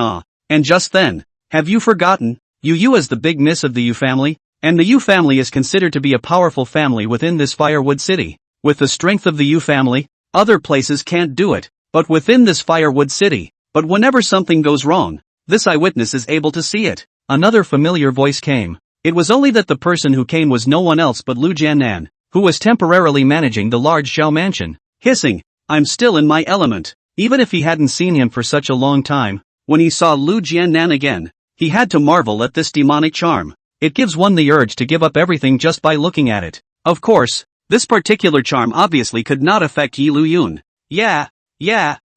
S1: And just then, have you forgotten? Yu is the big miss of the Yu family, and the Yu family is considered to be a powerful family within this firewood city. With the strength of the Yu family, other places can't do it, but within this firewood city. But whenever something goes wrong, this eyewitness is able to see it. Another familiar voice came. It was only that the person who came was no one else but Liu Jianan, who was temporarily managing the large Zhao mansion. Hissing, I'm still in my element. Even if he hadn't seen him for such a long time, when he saw Liu Jianan again, he had to marvel at this demonic charm. It gives one the urge to give up everything just by looking at it. Of course, this particular charm obviously could not affect Liuyun. Yeah,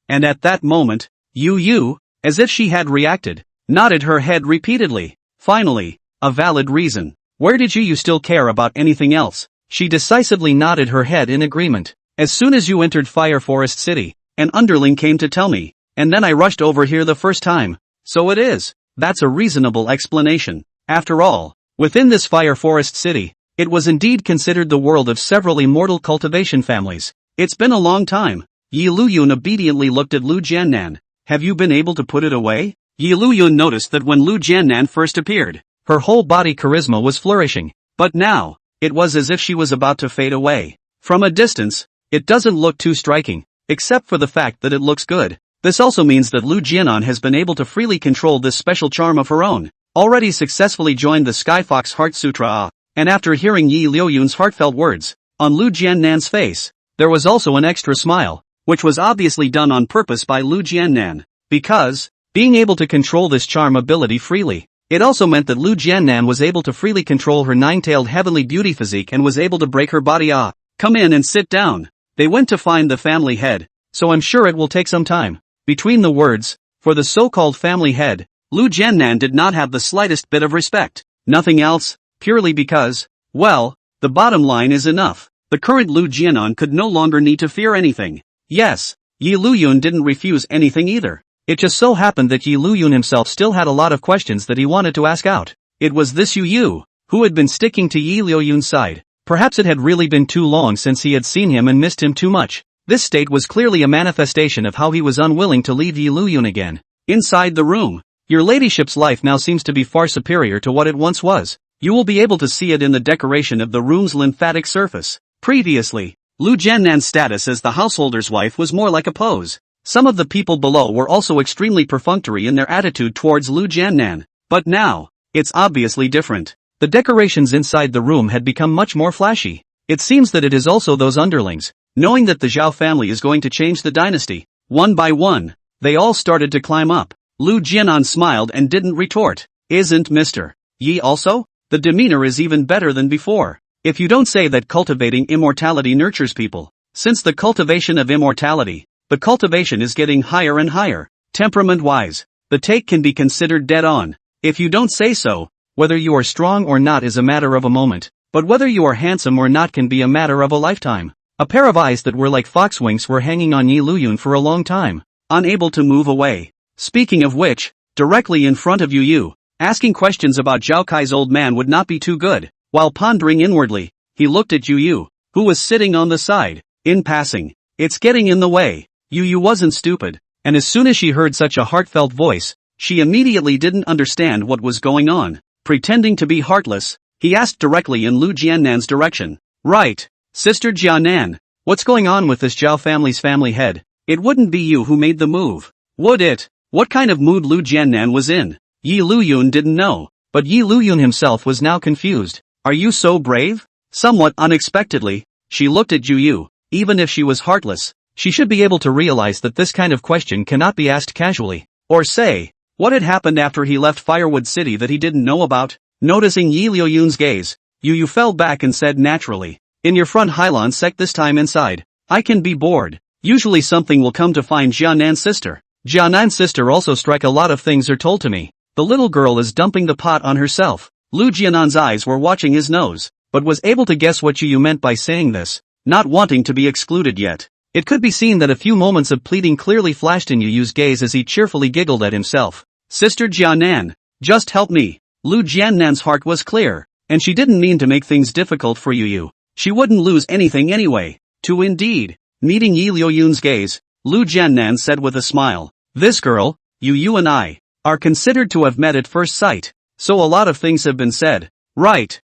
S1: and at that moment, Yu, as if she had reacted, nodded her head repeatedly. Finally, a valid reason. Where did you still care about anything else? She decisively nodded her head in agreement. As soon as you entered Fire Forest City, an underling came to tell me, and then I rushed over here the first time. So it is. That's a reasonable explanation. After all, within this Fire Forest City, it was indeed considered the world of several immortal cultivation families. It's been a long time. Liuyun obediently looked at Liu Jianan. Have you been able to put it away? Liuyun noticed that when Liu Jianan first appeared, her whole body charisma was flourishing. But now, it was as if she was about to fade away. From a distance, it doesn't look too striking, except for the fact that it looks good. This also means that Liu Jianan has been able to freely control this special charm of her own, already successfully joined the Skyfox Heart Sutra. And after hearing Liuyun's heartfelt words, on Liu Jianan's face, there was also an extra smile, which was obviously done on purpose by Liu Jianan, because, being able to control this charm ability freely, it also meant that Liu Jianan was able to freely control her nine-tailed heavenly beauty physique and was able to break her body. Come in and sit down. They went to find the family head, so I'm sure it will take some time. Between the words, for the so-called family head, Liu Jianan did not have the slightest bit of respect. Nothing else, purely because, well, the bottom line is enough. The current Liu Jianan could no longer need to fear anything. Yes, Liuyun didn't refuse anything either. It just so happened that Liuyun himself still had a lot of questions that he wanted to ask out. It was this Yu, who had been sticking to Liuyun's side. Perhaps it had really been too long since he had seen him and missed him too much. This state was clearly a manifestation of how he was unwilling to leave Liuyun again. Inside the room, your ladyship's life now seems to be far superior to what it once was. You will be able to see it in the decoration of the room's lymphatic surface. Previously, Liu Jianan's status as the householder's wife was more like a pose. Some of the people below were also extremely perfunctory in their attitude towards Liu Jianan. But now, it's obviously different. The decorations inside the room had become much more flashy. It seems that it is also those underlings. Knowing that the Zhao family is going to change the dynasty, one by one, they all started to climb up. Liu Jianan smiled and didn't retort. Isn't Mr. Yi also? The demeanor is even better than before. If you don't say that cultivating immortality nurtures people, since the cultivation of immortality, the cultivation is getting higher and higher, temperament-wise, the take can be considered dead on. If you don't say so, whether you are strong or not is a matter of a moment, but whether you are handsome or not can be a matter of a lifetime. A pair of eyes that were like foxwinks were hanging on Yi Liuyun for a long time, unable to move away. Speaking of which, directly in front of Yu, asking questions about Zhao Kai's old man would not be too good. While pondering inwardly, he looked at Yu, who was sitting on the side. In passing, it's getting in the way. Yu wasn't stupid, and as soon as she heard such a heartfelt voice, she immediately didn't understand what was going on. Pretending to be heartless, he asked directly in Liu Jianan's direction. Right, Sister Jianan, what's going on with this Zhao family's family head? It wouldn't be you who made the move, would it? What kind of mood Liu Jianan was in? Yi Liuyun didn't know, but Yi Liuyun himself was now confused. Are you so brave? Somewhat unexpectedly, she looked at Yu. Even if she was heartless, she should be able to realize that this kind of question cannot be asked casually. Or say, what had happened after he left Firewood City that he didn't know about? Noticing Yi Liuyun's gaze, Yu fell back and said naturally, in your front Hyland Sect this time inside. I can be bored. Usually something will come to find Jianan's sister. Jianan's sister also strike a lot of things are told to me. The little girl is dumping the pot on herself. Liu Jianan's eyes were watching his nose, but was able to guess what Yu meant by saying this, not wanting to be excluded yet. It could be seen that a few moments of pleading clearly flashed in Yu's gaze as he cheerfully giggled at himself. Sister Jianan, just help me. Liu Jianan's heart was clear, and she didn't mean to make things difficult for Yu. She wouldn't lose anything anyway. To indeed. Meeting Yi Liuyun's gaze, Liu Jianan said with a smile, this girl, Yu and I, are considered to have met at first sight, so a lot of things have been said. Right.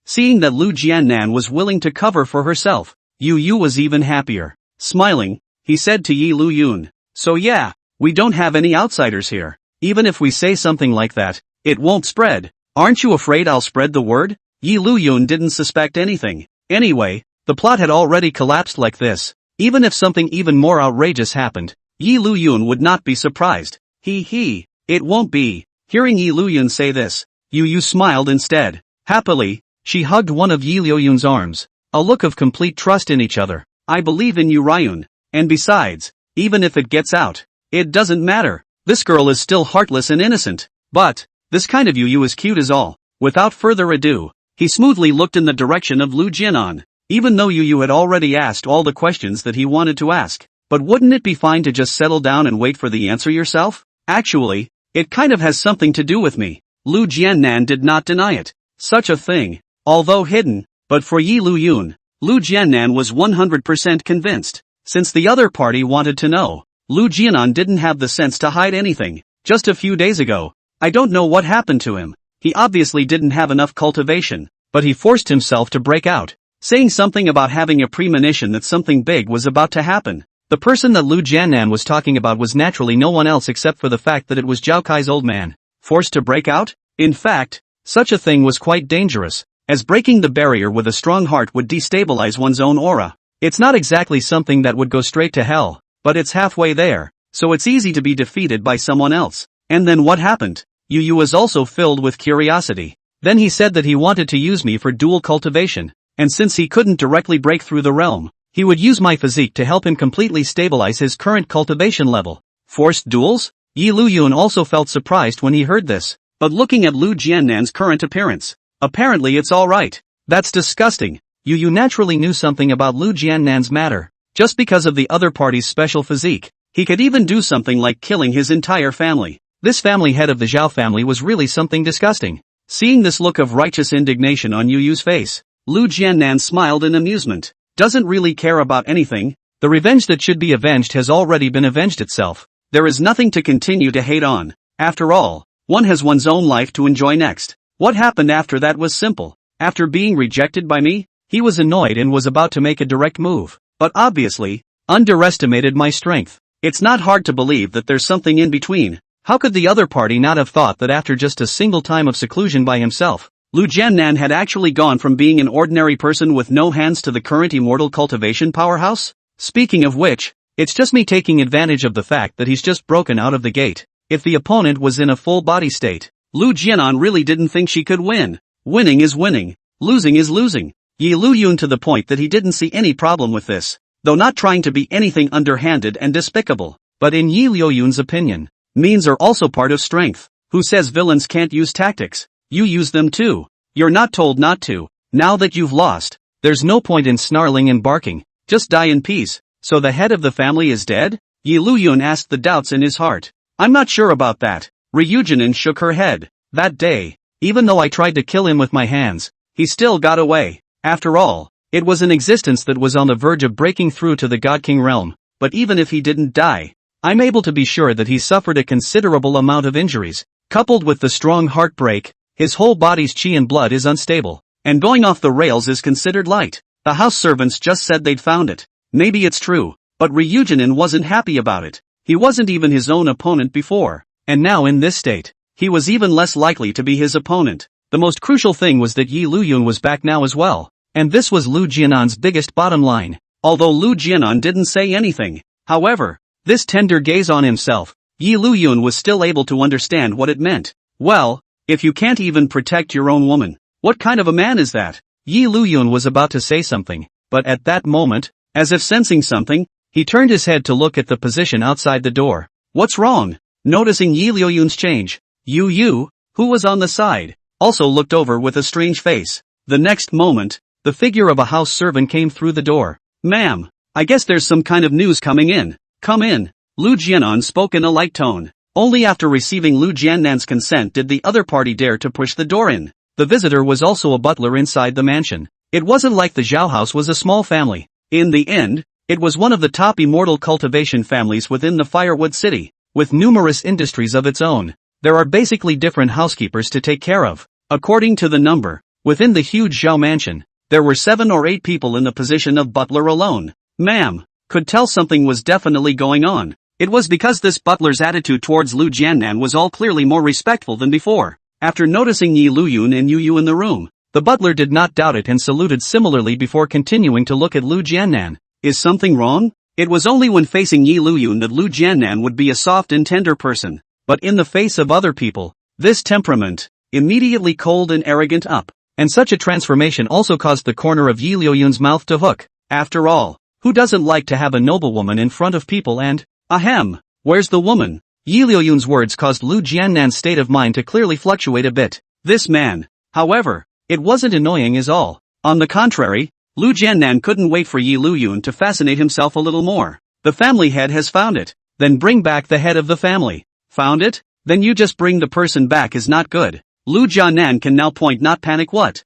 S1: Seeing that Liu Jianan was willing to cover for herself, Yu was even happier. Smiling, he said to Yi Liuyun, so yeah, we don't have any outsiders here. Even if we say something like that, it won't spread. Aren't you afraid I'll spread the word? Yi Liuyun didn't suspect anything. Anyway, the plot had already collapsed like this. Even if something even more outrageous happened, Yi Liuyun would not be surprised. It won't be. Hearing Yi Liuyun say this, Yu smiled instead. Happily, she hugged one of Yi Liuyun's arms, a look of complete trust in each other. I believe in you, Ryun. And besides, even if it gets out, it doesn't matter. This girl is still heartless and innocent. But, this kind of Yu is cute as all. Without further ado, he smoothly looked in the direction of Liu Jianan. Even though Yu had already asked all the questions that he wanted to ask. But wouldn't it be fine to just settle down and wait for the answer yourself? Actually, it kind of has something to do with me. Liu Jianan did not deny it. Such a thing, although hidden, but for Yi Liuyun, Liu Jianan was 100% convinced. Since the other party wanted to know, Liu Jianan didn't have the sense to hide anything. Just a few days ago, I don't know what happened to him. He obviously didn't have enough cultivation, but he forced himself to break out, saying something about having a premonition that something big was about to happen. The person that Liu Jianan was talking about was naturally no one else except for the fact that it was Zhao Kai's old man. Forced to break out? In fact, such a thing was quite dangerous, as breaking the barrier with a strong heart would destabilize one's own aura. It's not exactly something that would go straight to hell, but it's halfway there, so it's easy to be defeated by someone else. And then what happened? Yu was also filled with curiosity. Then he said that he wanted to use me for dual cultivation, and since he couldn't directly break through the realm, he would use my physique to help him completely stabilize his current cultivation level. Forced duels? Yi Liuyun also felt surprised when he heard this, but looking at Liu Jianan's current appearance, apparently it's alright. That's disgusting. Yu naturally knew something about Liu Jianan's matter. Just because of the other party's special physique, he could even do something like killing his entire family. This family head of the Zhao family was really something disgusting. Seeing this look of righteous indignation on Yu's face, Liu Jianan smiled in amusement. Doesn't really care about anything. The revenge that should be avenged has already been avenged itself. There is nothing to continue to hate on. After all, one has one's own life to enjoy next. What happened after that was simple. After being rejected by me, he was annoyed and was about to make a direct move, but obviously, underestimated my strength. It's not hard to believe that there's something in between. How could the other party not have thought that after just a single time of seclusion by himself, Liu Jianan had actually gone from being an ordinary person with no hands to the current immortal cultivation powerhouse? Speaking of which, it's just me taking advantage of the fact that he's just broken out of the gate. If the opponent was in a full body state, Liu Jianan really didn't think she could win. Winning is winning. Losing is losing. Liuyun to the point that he didn't see any problem with this, though not trying to be anything underhanded and despicable. But in Liuyun's opinion, means are also part of strength. Who says villains can't use tactics? You use them too. You're not told not to. Now that you've lost, there's no point in snarling and barking. Just die in peace. So the head of the family is dead? Liuyun asked the doubts in his heart. I'm not sure about that. Liu Jianan shook her head. That day, even though I tried to kill him with my hands, he still got away. After all, it was an existence that was on the verge of breaking through to the God King realm. But even if he didn't die, I'm able to be sure that he suffered a considerable amount of injuries. Coupled with the strong heartbreak, his whole body's qi and blood is unstable, and going off the rails is considered light. The house servants just said they'd found it. Maybe it's true, but Liu Jianan wasn't happy about it. He wasn't even his own opponent before, and now in this state, he was even less likely to be his opponent. The most crucial thing was that Liuyun was back now as well, and this was Liu Jianan's biggest bottom line. Although Liu Jianan didn't say anything, however, this tender gaze on himself, Liuyun was still able to understand what it meant. Well, if you can't even protect your own woman, what kind of a man is that? Liuyun was about to say something, but at that moment, as if sensing something, he turned his head to look at the position outside the door. What's wrong? Noticing Liuyun's change, Yu, who was on the side, also looked over with a strange face. The next moment, the figure of a house servant came through the door. Ma'am, I guess there's some kind of news coming in. Come in. Liu Jianan spoke in a light tone. Only after receiving Liu Jianan's consent did the other party dare to push the door in. The visitor was also a butler inside the mansion. It wasn't like the Zhao house was a small family. In the end, it was one of the top immortal cultivation families within the Firewood City, with numerous industries of its own. There are basically different housekeepers to take care of. According to the number, within the huge Zhao mansion, there were 7 or 8 people in the position of butler alone. Ma'am, could tell something was definitely going on. It was because this butler's attitude towards Liu Jianan was all clearly more respectful than before. After noticing Liuyun and Yu in the room, the butler did not doubt it and saluted similarly before continuing to look at Liu Jianan. Is something wrong? It was only when facing Liuyun that Liu Jianan would be a soft and tender person. But in the face of other people, this temperament, immediately cold and arrogant up. And such a transformation also caused the corner of Liuyun's mouth to hook. After all, who doesn't like to have a noblewoman in front of people and, ahem, where's the woman? Liuyun's words caused Liu Jianan's state of mind to clearly fluctuate a bit. This man, however, it wasn't annoying as all. On the contrary, Liu Jianan couldn't wait for Liuyun to fascinate himself a little more. The family head has found it. Then bring back the head of the family. Found it? Then you just bring the person back is not good. Liu Jianan can now point not panic what?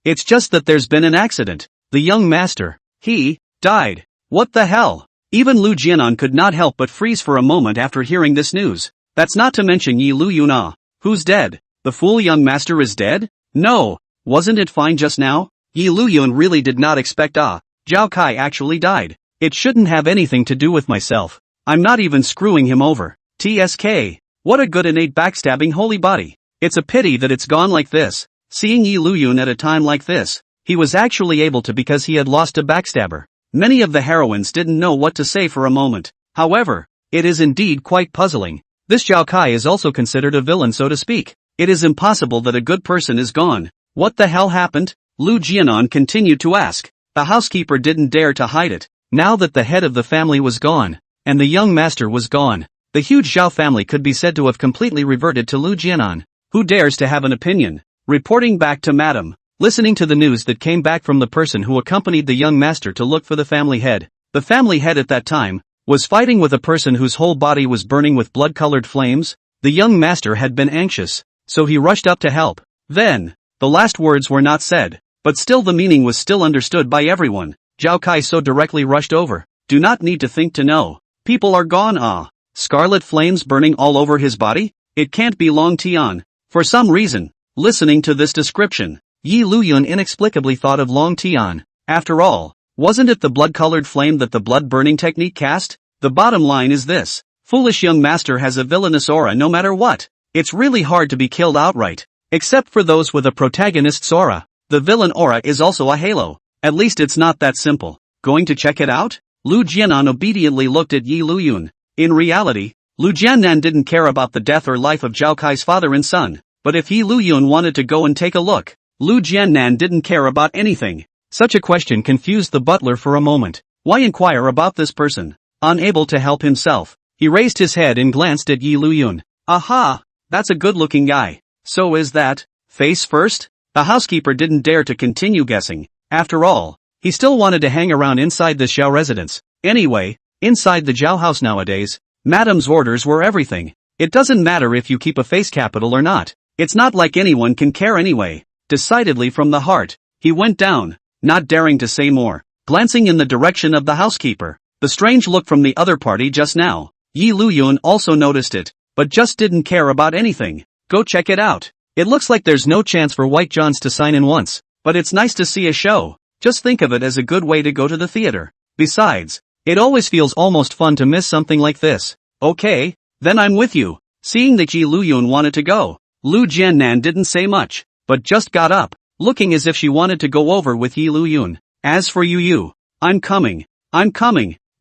S1: It's just that there's been an accident. The young master, he, died. What the hell? Even Liu Jianan could not help but freeze for a moment after hearing this news. That's not to mention Liuyun. Who's dead? The fool young master is dead? No, wasn't it fine just now? Liuyun really did not expect Zhao Kai actually died. It shouldn't have anything to do with myself. I'm not even screwing him over. TSK. What a good innate backstabbing holy body. It's a pity that it's gone like this. Seeing Liuyun at a time like this, he was actually able to because he had lost a backstabber. Many of the heroines didn't know what to say for a moment. However, it is indeed quite puzzling. This Zhao Kai is also considered a villain so to speak. It is impossible that a good person is gone. What the hell happened? Liu Jianan continued to ask. The housekeeper didn't dare to hide it. Now that the head of the family was gone, and the young master was gone, the huge Zhao family could be said to have completely reverted to Liu Jianan. Who dares to have an opinion? Reporting back to Madam. Listening to the news that came back from the person who accompanied the young master to look for the family head. The family head at that time was fighting with a person whose whole body was burning with blood-colored flames. The young master had been anxious, so he rushed up to help. Then, the last words were not said, but still the meaning was still understood by everyone. Zhao Kai so directly rushed over. Do not need to think to know. People are gone. Scarlet flames burning all over his body? It can't be Long Tian. For some reason, listening to this description, Liuyun inexplicably thought of Long Tian. After all, wasn't it the blood-colored flame that the blood-burning technique cast? The bottom line is this. Foolish young master has a villainous aura no matter what. It's really hard to be killed outright. Except for those with a protagonist's aura. The villain aura is also a halo. At least it's not that simple. Going to check it out? Liu Jianan obediently looked at Liuyun. In reality, Liu Jianan didn't care about the death or life of Zhao Kai's father and son. But if Liuyun wanted to go and take a look, Liu Jianan didn't care about anything. Such a question confused the butler for a moment. Why inquire about this person? Unable to help himself, he raised his head and glanced at Liuyun. Aha! That's a good-looking guy. So is that face first? The housekeeper didn't dare to continue guessing. After all, he still wanted to hang around inside the Zhao residence. Anyway, inside the Zhao house nowadays, Madam's orders were everything. It doesn't matter if you keep a face capital or not. It's not like anyone can care anyway. Decidedly from the heart, he went down, not daring to say more, glancing in the direction of the housekeeper. The strange look from the other party just now. Liuyun also noticed it, but just didn't care about anything. Go check it out. It looks like there's no chance for White Johns to sign in once, but it's nice to see a show. Just think of it as a good way to go to the theater. Besides, it always feels almost fun to miss something like this. Okay, then I'm with you. Seeing that Liuyun wanted to go, Liu Jianan didn't say much, but just got up, looking as if she wanted to go over with Liuyun. As for you, I'm coming.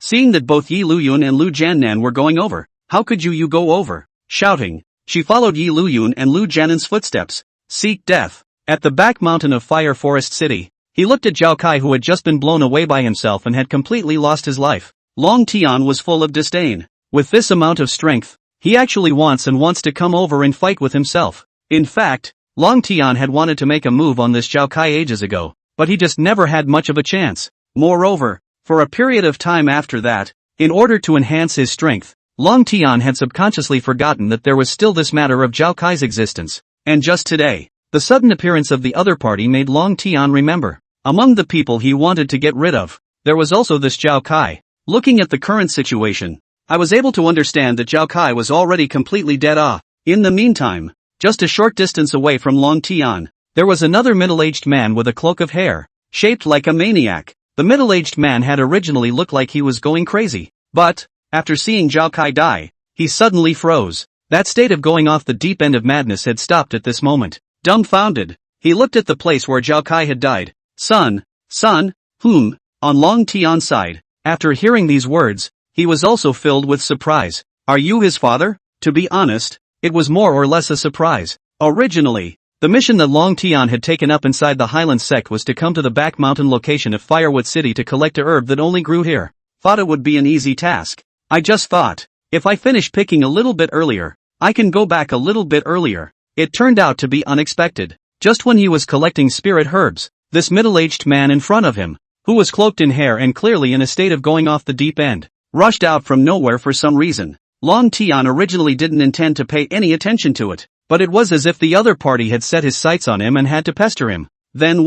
S1: Seeing that both Liuyun and Liu Jianan were going over, how could you go over? Shouting, she followed Liuyun and Liu Jianan's footsteps. Seek death. At the back mountain of Fire Forest City, he looked at Zhao Kai, who had just been blown away by himself and had completely lost his life. Long Tian was full of disdain. With this amount of strength, he actually wants to come over and fight with himself. In fact, Long Tian had wanted to make a move on this Zhao Kai ages ago, but he just never had much of a chance. Moreover, for a period of time after that, in order to enhance his strength, Long Tian had subconsciously forgotten that there was still this matter of Zhao Kai's existence. And just today, the sudden appearance of the other party made Long Tian remember. Among the people he wanted to get rid of, there was also this Zhao Kai. Looking at the current situation, I was able to understand that Zhao Kai was already completely dead. In the meantime, just a short distance away from Long Tian, there was another middle-aged man with a cloak of hair, shaped like a maniac. The middle-aged man had originally looked like he was going crazy, but, after seeing Zhao Kai die, he suddenly froze. That state of going off the deep end of madness had stopped at this moment. Dumbfounded, he looked at the place where Zhao Kai had died. Son, on Long Tian's side. After hearing these words, he was also filled with surprise. Are you his father? To be honest, it was more or less a surprise. Originally, the mission that Long Tian had taken up inside the Hyland Sect was to come to the back mountain location of Firewood City to collect a herb that only grew here. Thought it would be an easy task. I just thought, if I finish picking a little bit earlier, I can go back a little bit earlier. It turned out to be unexpected. Just when he was collecting spirit herbs, this middle-aged man in front of him, who was cloaked in hair and clearly in a state of going off the deep end, rushed out from nowhere for some reason. Long Tian originally didn't intend to pay any attention to it, but it was as if the other party had set his sights on him and had to pester him. Then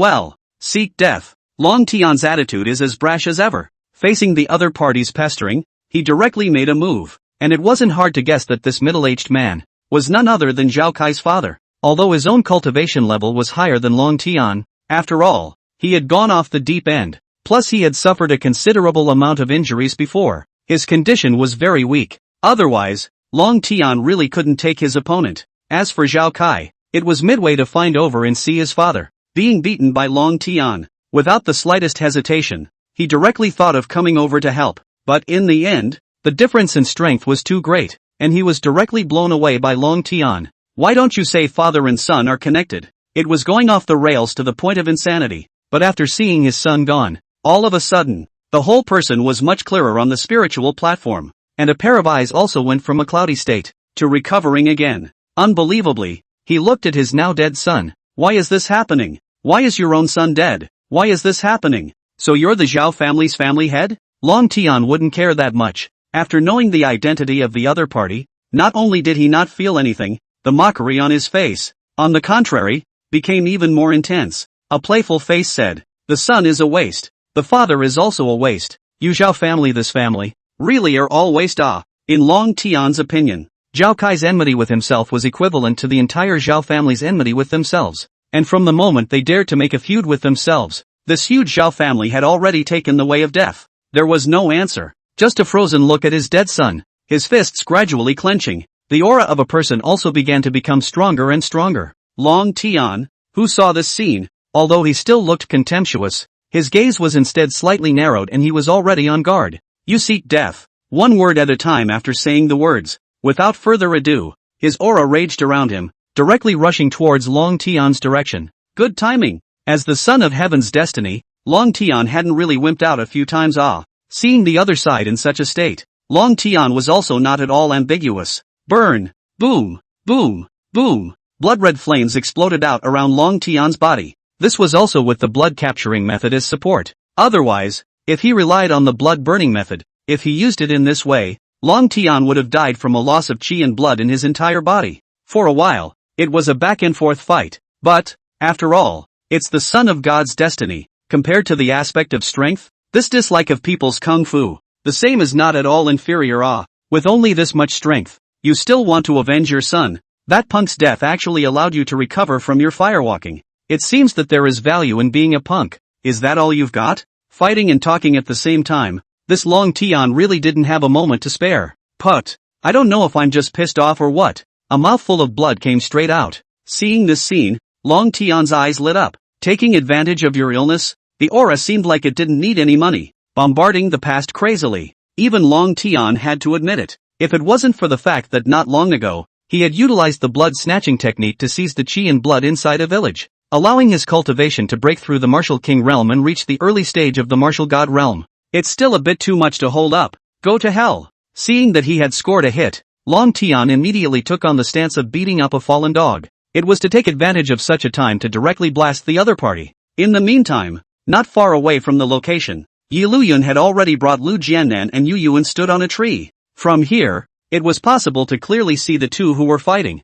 S1: seek death. Long Tian's attitude is as brash as ever. Facing the other party's pestering, he directly made a move, and it wasn't hard to guess that this middle-aged man was none other than Zhao Kai's father. Although his own cultivation level was higher than Long Tian, after all, he had gone off the deep end, plus he had suffered a considerable amount of injuries before. His condition was very weak. Otherwise, Long Tian really couldn't take his opponent. As for Zhao Kai, it was midway to find over and see his father being beaten by Long Tian. Without the slightest hesitation, he directly thought of coming over to help, but in the end, the difference in strength was too great, and he was directly blown away by Long Tian. Why don't you say father and son are connected? It was going off the rails to the point of insanity, but after seeing his son gone, all of a sudden, the whole person was much clearer on the spiritual platform, and a pair of eyes also went from a cloudy state to recovering again. Unbelievably, he looked at his now dead son. Why is this happening? Why is your own son dead? Why is this happening? So you're the Zhao family's family head? Long Tian wouldn't care that much. After knowing the identity of the other party, not only did he not feel anything, the mockery on his face, on the contrary, became even more intense. A playful face said, the son is a waste. The father is also a waste. You Zhao family, this family, really are all waste. In Long Tian's opinion, Zhao Kai's enmity with himself was equivalent to the entire Zhao family's enmity with themselves. And from the moment they dared to make a feud with themselves, this huge Zhao family had already taken the way of death. There was no answer, just a frozen look at his dead son. his fists gradually clenching. The aura of a person also began to become stronger and stronger. Long Tian, who saw this scene, although he still looked contemptuous, his gaze was instead slightly narrowed and he was already on guard. You seek death. One word at a time. After saying the words, without further ado, his aura raged around him, directly rushing towards Long Tian's direction. Good timing. As the son of heaven's destiny, Long Tian hadn't really wimped out a few times. Seeing the other side in such a state, Long Tian was also not at all ambiguous. Burn! Boom! Boom! Boom! Blood-red flames exploded out around Long Tian's body. This was also with the blood-capturing method as support. Otherwise, if he relied on the blood-burning method, if he used it in this way, Long Tian would have died from a loss of qi and blood in his entire body. For a while, it was a back-and-forth fight. But, after all, it's the son of God's destiny. Compared to the aspect of strength, this dislike of people's kung fu, the same is not at all inferior. With only this much strength, you still want to avenge your son. That punk's death actually allowed you to recover from your firewalking. It seems that there is value in being a punk. Is that all you've got? Fighting and talking at the same time. This Long Tian really didn't have a moment to spare. Put. I don't know if I'm just pissed off or what. A mouthful of blood came straight out. Seeing this scene, Long Tian's eyes lit up. Taking advantage of your illness? The aura seemed like it didn't need any money. Bombarding the past crazily. Even Long Tian had to admit it. If it wasn't for the fact that not long ago, he had utilized the blood-snatching technique to seize the qi and blood inside a village, allowing his cultivation to break through the martial king realm and reach the early stage of the martial god realm. It's still a bit too much to hold up. Go to hell. Seeing that he had scored a hit, Long Tian immediately took on the stance of beating up a fallen dog. It was to take advantage of such a time to directly blast the other party. In the meantime, not far away from the location, Liuyun had already brought Liu Jianan and Liuyun stood on a tree. From here, it was possible to clearly see the two who were fighting.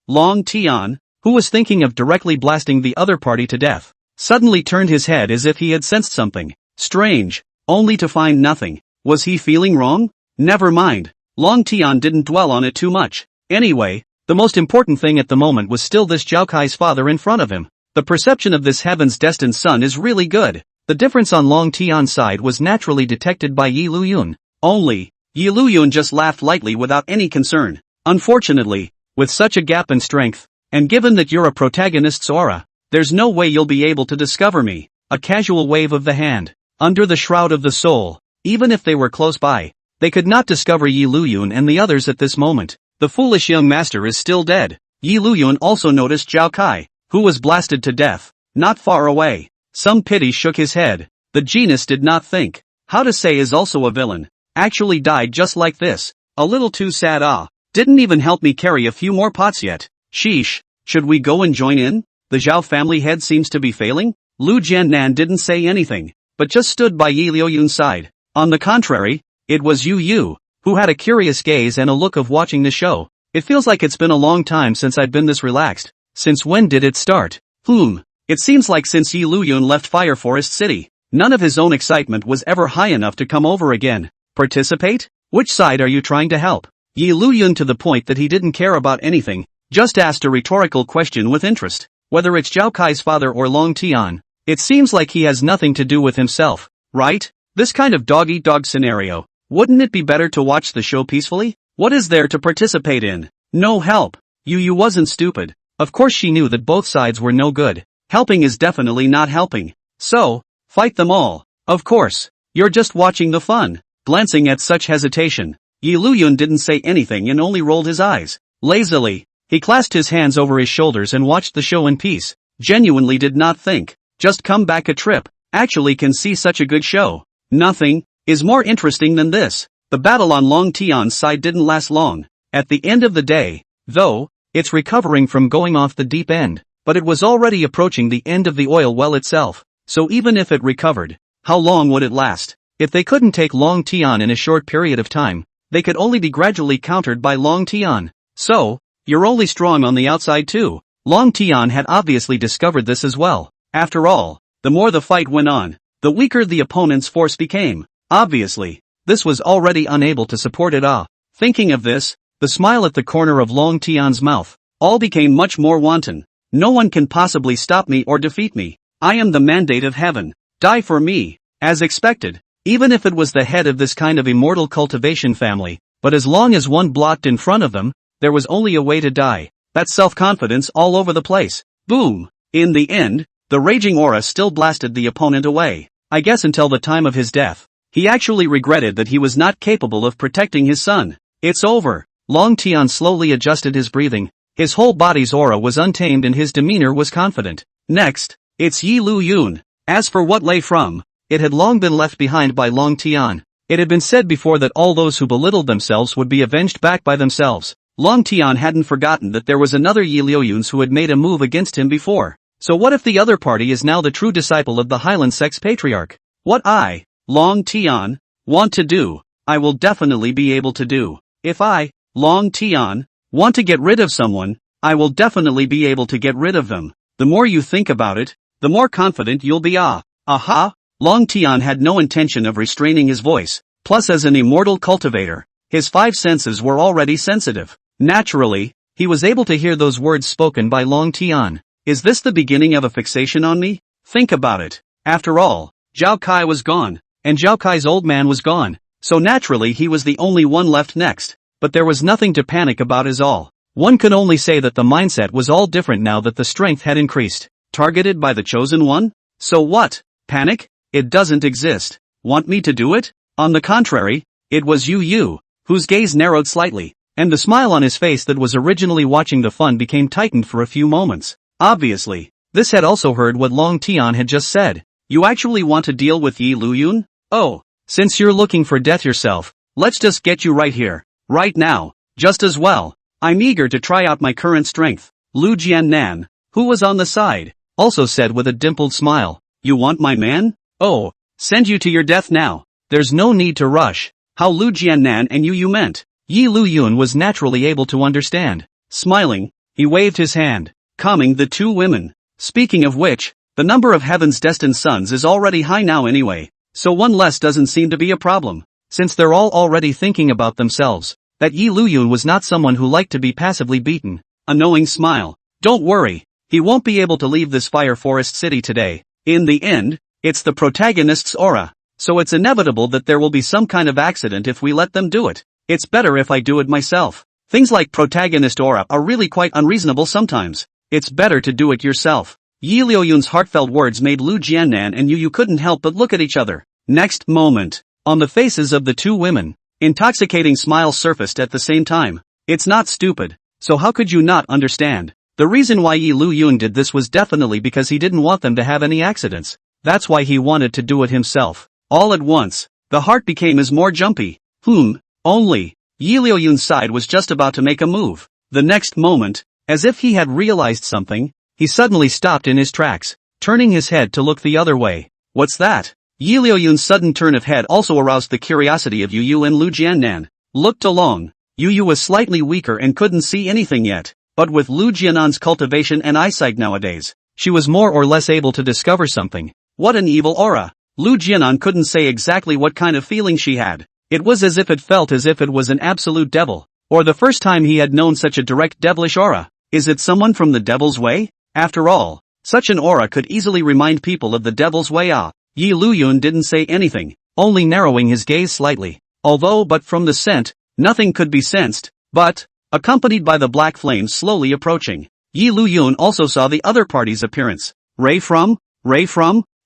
S1: Long Tian, who was thinking of directly blasting the other party to death, suddenly turned his head as if he had sensed something strange, only to find nothing. Was he feeling wrong? Never mind. Long Tian didn't dwell on it too much. Anyway, the most important thing at the moment was still this Zhao Kai's father in front of him. The perception of this heaven's destined son is really good. The difference on Long Tian's side was naturally detected by Liuyun. Only, Liuyun just laughed lightly without any concern. Unfortunately, with such a gap in strength, and given that you're a protagonist's aura, there's no way you'll be able to discover me. A casual wave of the hand. Under the shroud of the soul, even if they were close by, they could not discover Liuyun and the others at this moment. The foolish young master is still dead. Liuyun also noticed Zhao Kai, who was blasted to death, not far away. Some pity shook his head. The genius did not think. How to say is also a villain. Actually died just like this. A little too sad. Didn't even help me carry a few more pots yet. Sheesh. Should we go and join in? The Zhao family head seems to be failing. Liu Jianan didn't say anything, but just stood by Liuyun's side. On the contrary, it was Yu, who had a curious gaze and a look of watching the show. It feels like it's been a long time since I've been this relaxed. Since when did it start? It seems like since Liuyun left Fire Forest City, none of his own excitement was ever high enough to come over again. Participate? Which side are you trying to help? Liuyun, to the point that he didn't care about anything, just asked a rhetorical question with interest. Whether it's Zhao Kai's father or Long Tian, it seems like he has nothing to do with himself, right? This kind of dog-eat-dog scenario, wouldn't it be better to watch the show peacefully? What is there to participate in? No help. Yu wasn't stupid. Of course she knew that both sides were no good. Helping is definitely not helping. So, fight them all. Of course. You're just watching the fun. Glancing at such hesitation, Liuyun didn't say anything and only rolled his eyes. Lazily, he clasped his hands over his shoulders and watched the show in peace. Genuinely did not think. Just come back a trip. Actually can see such a good show. Nothing is more interesting than this. The battle on Long Tian's side didn't last long. At the end of the day, though, it's recovering from going off the deep end, but it was already approaching the end of the oil well itself. So even if it recovered, how long would it last? If they couldn't take Long Tian in a short period of time, they could only be gradually countered by Long Tian. So, you're only strong on the outside too. Long Tian had obviously discovered this as well. After all, the more the fight went on, the weaker the opponent's force became. Obviously, this was already unable to support it. Thinking of this, the smile at the corner of Long Tian's mouth, all became much more wanton. No one can possibly stop me or defeat me. I am the mandate of heaven. Die for me. As expected, even if it was the head of this kind of immortal cultivation family, but as long as one blocked in front of them, there was only a way to die. That's self-confidence all over the place. Boom! In the end, the raging aura still blasted the opponent away. I guess until the time of his death. He actually regretted that he was not capable of protecting his son. It's over. Long Tian slowly adjusted his breathing. His whole body's aura was untamed and his demeanor was confident. Next, it's Liuyun. As for what lay from, it had long been left behind by Long Tian. It had been said before that all those who belittled themselves would be avenged back by themselves. Long Tian hadn't forgotten that there was another Liuyun who had made a move against him before. So what if the other party is now the true disciple of the Hyland Sect's patriarch? What I, Long Tian, want to do, I will definitely be able to do. If I, Long Tian, want to get rid of someone, I will definitely be able to get rid of them. The more you think about it, the more confident you'll be. Aha! Long Tian had no intention of restraining his voice, plus as an immortal cultivator, his five senses were already sensitive. Naturally, he was able to hear those words spoken by Long Tian. Is this the beginning of a fixation on me? Think about it. After all, Zhao Kai was gone, and Zhao Kai's old man was gone, so naturally he was the only one left next. But there was nothing to panic about is all. One could only say that the mindset was all different now that the strength had increased. Targeted by the chosen one? So what? Panic? It doesn't exist. Want me to do it? On the contrary, it was you, whose gaze narrowed slightly, and the smile on his face that was originally watching the fun became tightened for a few moments. Obviously, this had also heard what Long Tian had just said. You actually want to deal with Liuyun? Oh, since you're looking for death yourself, let's just get you right here, right now, just as well. I'm eager to try out my current strength. Liu Jianan, who was on the side, also said with a dimpled smile. You want my man? Oh, send you to your death now. There's no need to rush. How Liu Jianan and you meant. Liuyun was naturally able to understand. Smiling, he waved his hand, calming the two women. Speaking of which, the number of heaven's destined sons is already high now anyway, so one less doesn't seem to be a problem, since they're all already thinking about themselves. That Liuyun was not someone who liked to be passively beaten. A knowing smile. Don't worry, he won't be able to leave this fire forest city today. In the end, it's the protagonist's aura, so it's inevitable that there will be some kind of accident if we let them do it. It's better if I do it myself. Things like protagonist aura are really quite unreasonable sometimes. It's better to do it yourself. Liuyun's heartfelt words made Liu Jianan and you couldn't help but look at each other. Next moment, on the faces of the two women, intoxicating smiles surfaced at the same time. It's not stupid, so how could you not understand? The reason why Liuyun did this was definitely because he didn't want them to have any accidents. That's why he wanted to do it himself. All at once, the heart became more jumpy. Only. Liuyun's side was just about to make a move. The next moment, as if he had realized something, he suddenly stopped in his tracks, turning his head to look the other way. What's that? Liuyun's sudden turn of head also aroused the curiosity of Yu and Liu Jianan. Looked along. Yu was slightly weaker and couldn't see anything yet, but with Liu Jianan's cultivation and eyesight nowadays, she was more or less able to discover something. What an evil aura! Liu Jianan couldn't say exactly what kind of feeling she had. It was as if it felt as if it was an absolute devil, or the first time he had known such a direct devilish aura. Is it someone from the devil's way? After all, such an aura could easily remind people of the devil's way. Liuyun didn't say anything, only narrowing his gaze slightly. Although but from the scent, nothing could be sensed, but, accompanied by the black flames slowly approaching, Liuyun also saw the other party's appearance. Ray from?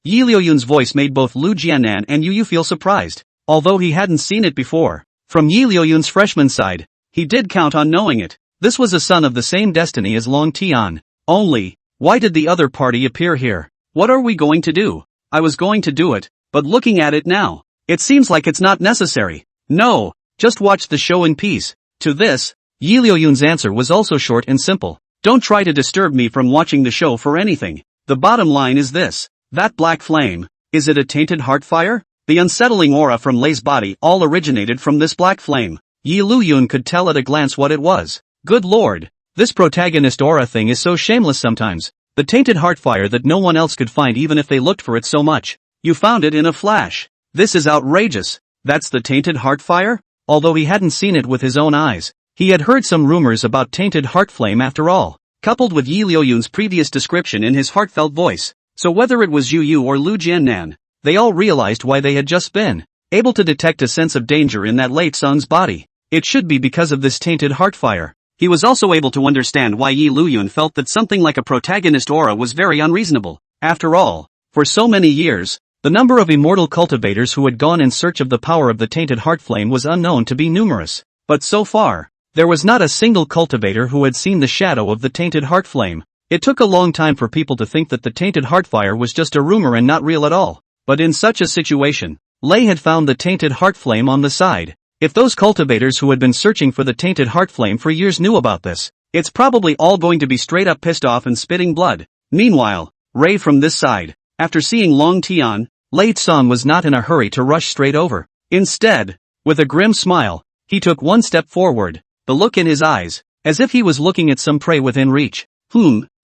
S1: Liuyun's voice made both Liu Jianan and Yu feel surprised, although he hadn't seen it before. From Liuyun's freshman side, he did count on knowing it. This was a son of the same destiny as Long Tian. Only, why did the other party appear here? What are we going to do? I was going to do it, but looking at it now, it seems like it's not necessary. No, just watch the show in peace. To this, Liuyun's answer was also short and simple. Don't try to disturb me from watching the show for anything. The bottom line is this. That black flame, is it a tainted heart fire? The unsettling aura from Lei's body all originated from this black flame. Liuyun could tell at a glance what it was. Good lord, this protagonist aura thing is so shameless sometimes. The tainted heart fire that no one else could find even if they looked for it so much. You found it in a flash. This is outrageous. That's the tainted heart fire? Although he hadn't seen it with his own eyes, he had heard some rumors about tainted heart flame after all, coupled with Liuyun's previous description in his heartfelt voice. So whether it was Yu or Liu Jianan, they all realized why they had just been able to detect a sense of danger in that late son's body. It should be because of this tainted heartfire. He was also able to understand why Liuyun felt that something like a protagonist aura was very unreasonable. After all, for so many years, the number of immortal cultivators who had gone in search of the power of the tainted heartflame was unknown to be numerous. But so far, there was not a single cultivator who had seen the shadow of the tainted heartflame. It took a long time for people to think that the tainted heartfire was just a rumor and not real at all. But in such a situation, Lei had found the tainted heartflame on the side. If those cultivators who had been searching for the tainted heartflame for years knew about this, it's probably all going to be straight up pissed off and spitting blood. Meanwhile, Ray from this side, after seeing Long Tian, Lei Tsong was not in a hurry to rush straight over. Instead, with a grim smile, he took one step forward, the look in his eyes, as if he was looking at some prey within reach.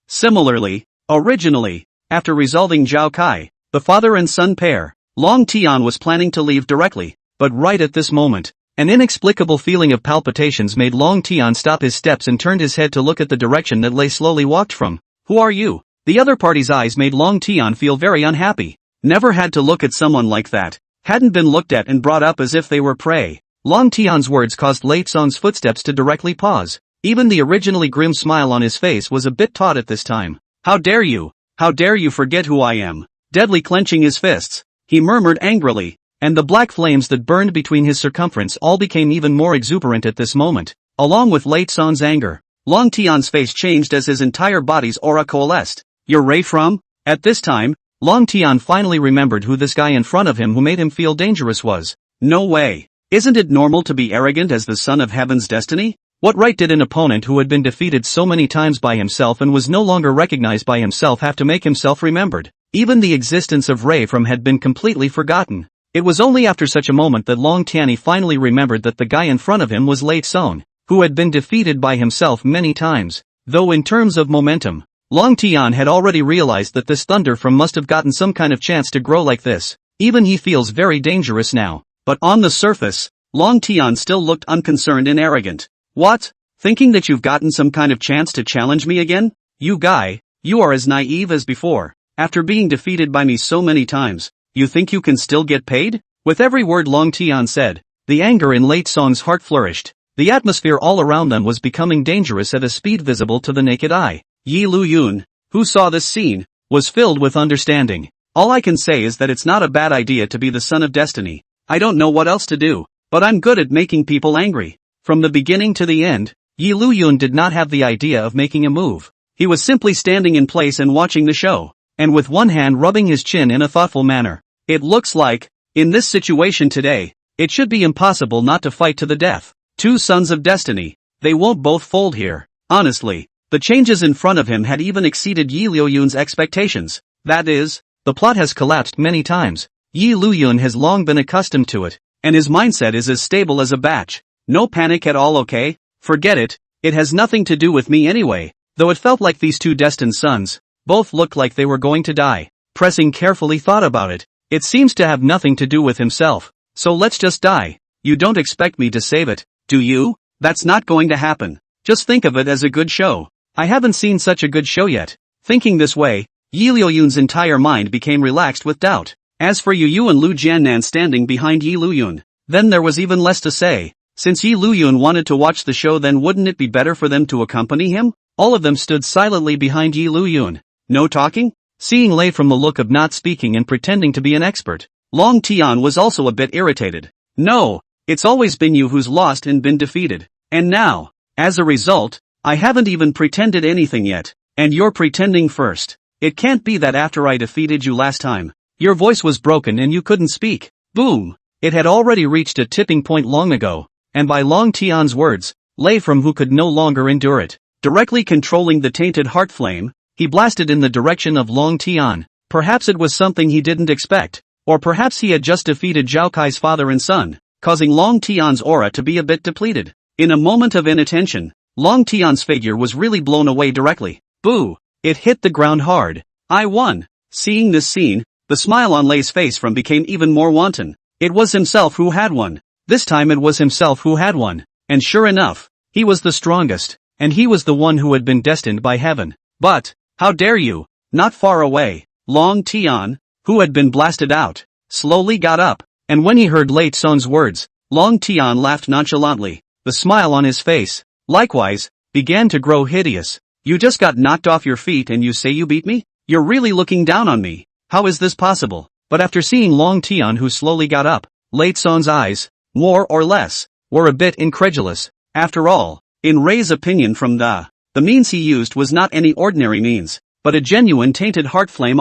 S1: Similarly, originally, after resolving Zhao Kai, the father and son pair, Long Tian was planning to leave directly, but right at this moment, an inexplicable feeling of palpitations made Long Tian stop his steps and turned his head to look at the direction that Lei slowly walked from. Who are you? The other party's eyes made Long Tian feel very unhappy. Never had to look at someone like that. Hadn't been looked at and brought up as if they were prey. Long Tian's words caused Lei Tsong's footsteps to directly pause. Even the originally grim smile on his face was a bit taut at this time. How dare you? How dare you forget who I am? Deadly clenching his fists, he murmured angrily, and the black flames that burned between his circumference all became even more exuberant at this moment. Along with Lei Tsong's anger, Long Tian's face changed as his entire body's aura coalesced. You're Ray from? At this time, Long Tian finally remembered who this guy in front of him who made him feel dangerous was. No way. Isn't it normal to be arrogant as the son of heaven's destiny? What right did an opponent who had been defeated so many times by himself and was no longer recognized by himself have to make himself remembered? Even the existence of Ray from had been completely forgotten. It was only after such a moment that Long Tian finally remembered that the guy in front of him was Lei Tsong, who had been defeated by himself many times. Though in terms of momentum, Long Tian had already realized that this thunder from must have gotten some kind of chance to grow like this. Even he feels very dangerous now. But on the surface, Long Tian still looked unconcerned and arrogant. What? Thinking that you've gotten some kind of chance to challenge me again? You guy, you are as naive as before. After being defeated by me so many times, you think you can still get paid? With every word Long Tian said, the anger in Lei Tsong's heart flourished. The atmosphere all around them was becoming dangerous at a speed visible to the naked eye. Liuyun, who saw this scene, was filled with understanding. All I can say is that it's not a bad idea to be the son of destiny. I don't know what else to do, but I'm good at making people angry. From the beginning to the end, Liuyun did not have the idea of making a move. He was simply standing in place and watching the show, and with one hand rubbing his chin in a thoughtful manner. It looks like, in this situation today, it should be impossible not to fight to the death. Two sons of destiny, they won't both fold here. Honestly, the changes in front of him had even exceeded Liuyun's expectations. That is, the plot has collapsed many times. Liuyun has long been accustomed to it, and his mindset is as stable as a batch. No panic at all, okay? Forget it, it has nothing to do with me anyway. Though it felt like these two destined sons, both looked like they were going to die. Pressing carefully thought about it. It seems to have nothing to do with himself. So let's just die. You don't expect me to save it, do you? That's not going to happen. Just think of it as a good show. I haven't seen such a good show yet. Thinking this way, Liuyun's entire mind became relaxed with doubt. As for Yu and Liu Jianan standing behind Liuyun, then there was even less to say. Since Liuyun wanted to watch the show, then wouldn't it be better for them to accompany him? All of them stood silently behind Liuyun. No talking? Seeing Lei from the look of not speaking and pretending to be an expert, Long Tian was also a bit irritated. No, it's always been you who's lost and been defeated. And now, as a result, I haven't even pretended anything yet, and you're pretending first. It can't be that after I defeated you last time, your voice was broken and you couldn't speak. Boom! It had already reached a tipping point long ago, and by Long Tian's words, Lei from who could no longer endure it. Directly controlling the tainted heart flame, he blasted in the direction of Long Tian. Perhaps it was something he didn't expect, or perhaps he had just defeated Zhao Kai's father and son, causing Long Tian's aura to be a bit depleted. In a moment of inattention, Long Tian's figure was really blown away directly. Boo! It hit the ground hard. I won! Seeing this scene, the smile on Lei's face from became even more wanton. It was himself who had won. This time it was himself who had won. And sure enough, he was the strongest, and he was the one who had been destined by heaven. But, how dare you? Not far away, Long Tian, who had been blasted out, slowly got up, and when he heard Lei Tsong's words, Long Tian laughed nonchalantly. The smile on his face, likewise, began to grow hideous. You just got knocked off your feet and you say you beat me? You're really looking down on me. How is this possible? But after seeing Long Tian, who slowly got up, Lei Song's eyes, more or less, were a bit incredulous. After all, in Rei's opinion, from the means he used was not any ordinary means, but a genuine tainted heart flame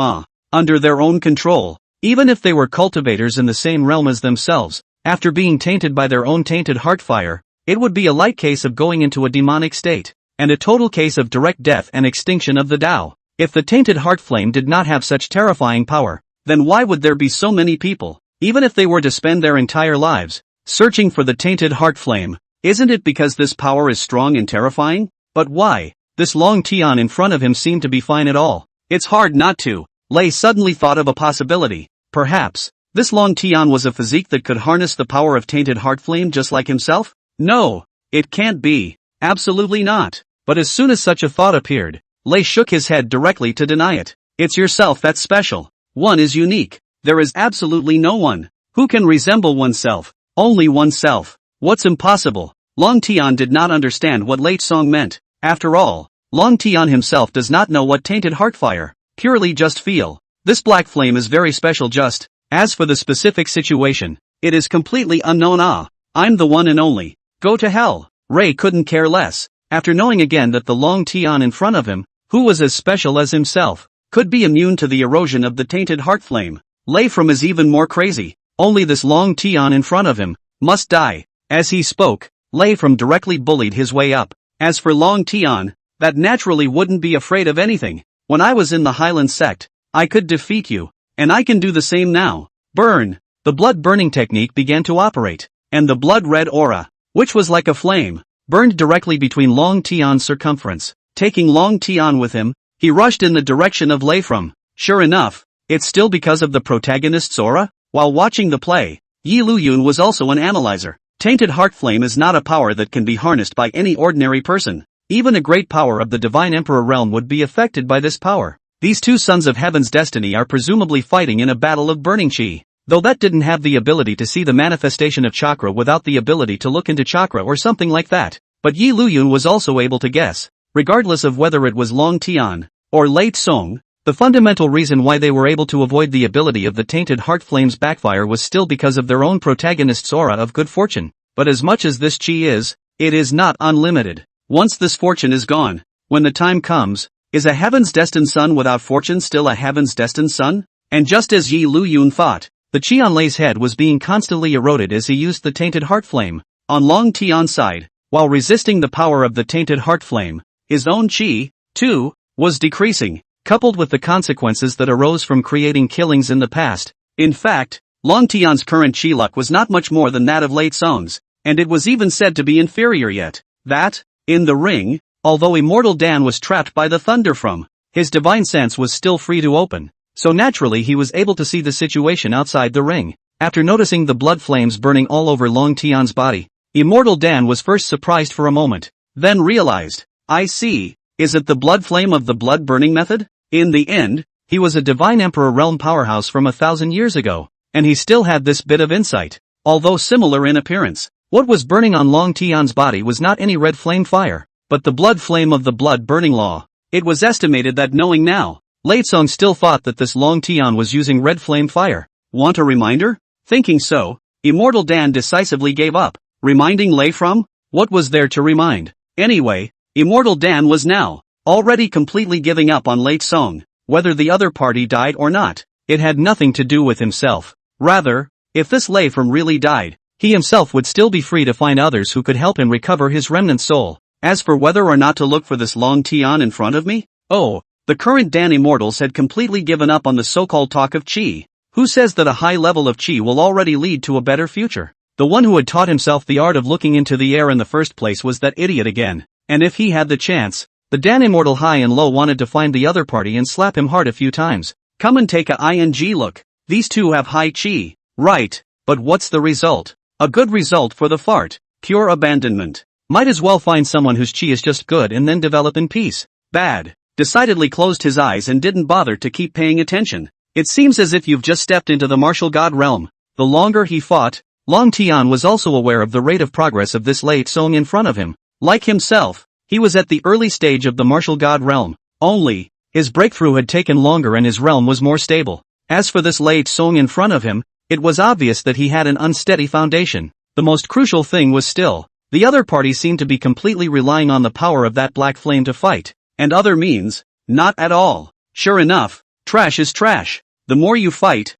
S1: under their own control. Even if they were cultivators in the same realm as themselves, after being tainted by their own tainted heart fire, it would be a light case of going into a demonic state, and a total case of direct death and extinction of the Tao. If the tainted heart flame did not have such terrifying power, then why would there be so many people, even if they were to spend their entire lives, searching for the tainted heart flame? Isn't it because this power is strong and terrifying? But why? This Long Tian in front of him seemed to be fine at all. It's hard not to. Lei suddenly thought of a possibility. Perhaps, this Long Tian was a physique that could harness the power of tainted heart flame just like himself? No, it can't be. Absolutely not. But as soon as such a thought appeared, Lei shook his head directly to deny it. It's yourself that's special. One is unique. There is absolutely no one who can resemble oneself. Only oneself. What's impossible? Long Tian did not understand what Lei Song meant. After all, Long Tian himself does not know what tainted heart fire. Purely just feel. This black flame is very special just. As for the specific situation, it is completely unknown. I'm the one and only. Go to hell. Rei couldn't care less. After knowing again that the Long Tian in front of him, who was as special as himself, could be immune to the erosion of the tainted heart flame, Lei From is even more crazy. Only this Long Tian in front of him must die. As he spoke, Lei From directly bullied his way up. As for Long Tian, that naturally wouldn't be afraid of anything. When I was in the Hyland Sect, I could defeat you, and I can do the same now. Burn! The blood burning technique began to operate, and the blood red aura, which was like a flame, burned directly between Long Tian's circumference. Taking Long Tian with him, he rushed in the direction of Lei From. Sure enough, it's still because of the protagonist's aura? While watching the play, Liuyun was also an analyzer. Tainted heart flame is not a power that can be harnessed by any ordinary person. Even a great power of the Divine Emperor realm would be affected by this power. These two sons of heaven's destiny are presumably fighting in a battle of burning chi. Though that didn't have the ability to see the manifestation of chakra without the ability to look into chakra or something like that. But Yi Luyun was also able to guess, regardless of whether it was Long Tian or Lei Song, the fundamental reason why they were able to avoid the ability of the tainted heart flame's backfire was still because of their own protagonist's aura of good fortune. But as much as this chi is, it is not unlimited. Once this fortune is gone, when the time comes, is a heaven's destined son without fortune still a heaven's destined son? And just as Yi Luyun thought, the chi on Lei's head was being constantly eroded as he used the tainted heart flame. On Long Tian's side, while resisting the power of the tainted heart flame, his own chi, too, was decreasing, coupled with the consequences that arose from creating killings in the past. In fact, Long Tian's current chi luck was not much more than that of Lei Song's, and it was even said to be inferior yet. That, in the ring, although Immortal Dan was trapped by the thunder from, his divine sense was still free to open, so naturally he was able to see the situation outside the ring. After noticing the blood flames burning all over Long Tian's body, Immortal Dan was first surprised for a moment, then realized, I see, is it the blood flame of the blood burning method? In the end, he was a Divine Emperor realm powerhouse from 1,000 years ago, and he still had this bit of insight. Although similar in appearance, what was burning on Long Tian's body was not any red flame fire, but the blood flame of the blood burning law. It was estimated that knowing now, Lei Song still thought that this Long Tian was using red flame fire. Want a reminder? Thinking so, Immortal Dan decisively gave up. Reminding Lei From? What was there to remind? Anyway, Immortal Dan was now already completely giving up on Lei Song. Whether the other party died or not, it had nothing to do with himself. Rather, if this Lei From really died, he himself would still be free to find others who could help him recover his remnant soul. As for whether or not to look for this Long Tian in front of me? Oh, the current Dan Immortals had completely given up on the so-called talk of chi. Who says that a high level of chi will already lead to a better future? The one who had taught himself the art of looking into the air in the first place was that idiot again. And if he had the chance, the Dan Immortal high and low wanted to find the other party and slap him hard a few times. Come and take a ing look. These two have high chi. Right, but what's the result? A good result for the fart. Pure abandonment. Might as well find someone whose chi is just good and then develop in peace. Bad. Decidedly closed his eyes and didn't bother to keep paying attention. It seems as if you've just stepped into the martial god realm. The longer he fought, Long Tian was also aware of the rate of progress of this late song in front of him. Like himself, he was at the early stage of the martial god realm, only, his breakthrough had taken longer and his realm was more stable. As for this late song in front of him, it was obvious that he had an unsteady foundation. The most crucial thing was still, the other party seemed to be completely relying on the power of that black flame to fight, and other means, not at all. Sure enough, trash is trash. The more you fight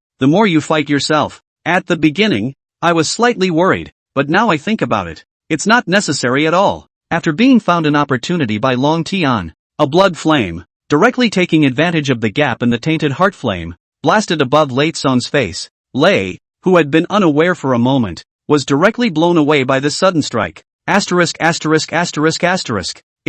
S1: yourself. At the beginning, I was slightly worried, but now I think about it, it's not necessary at all. After being found an opportunity by Long Tian, a blood flame, directly taking advantage of the gap in the tainted heart flame, blasted above Lei Song's face. Lei, who had been unaware for a moment, was directly blown away by this sudden strike. It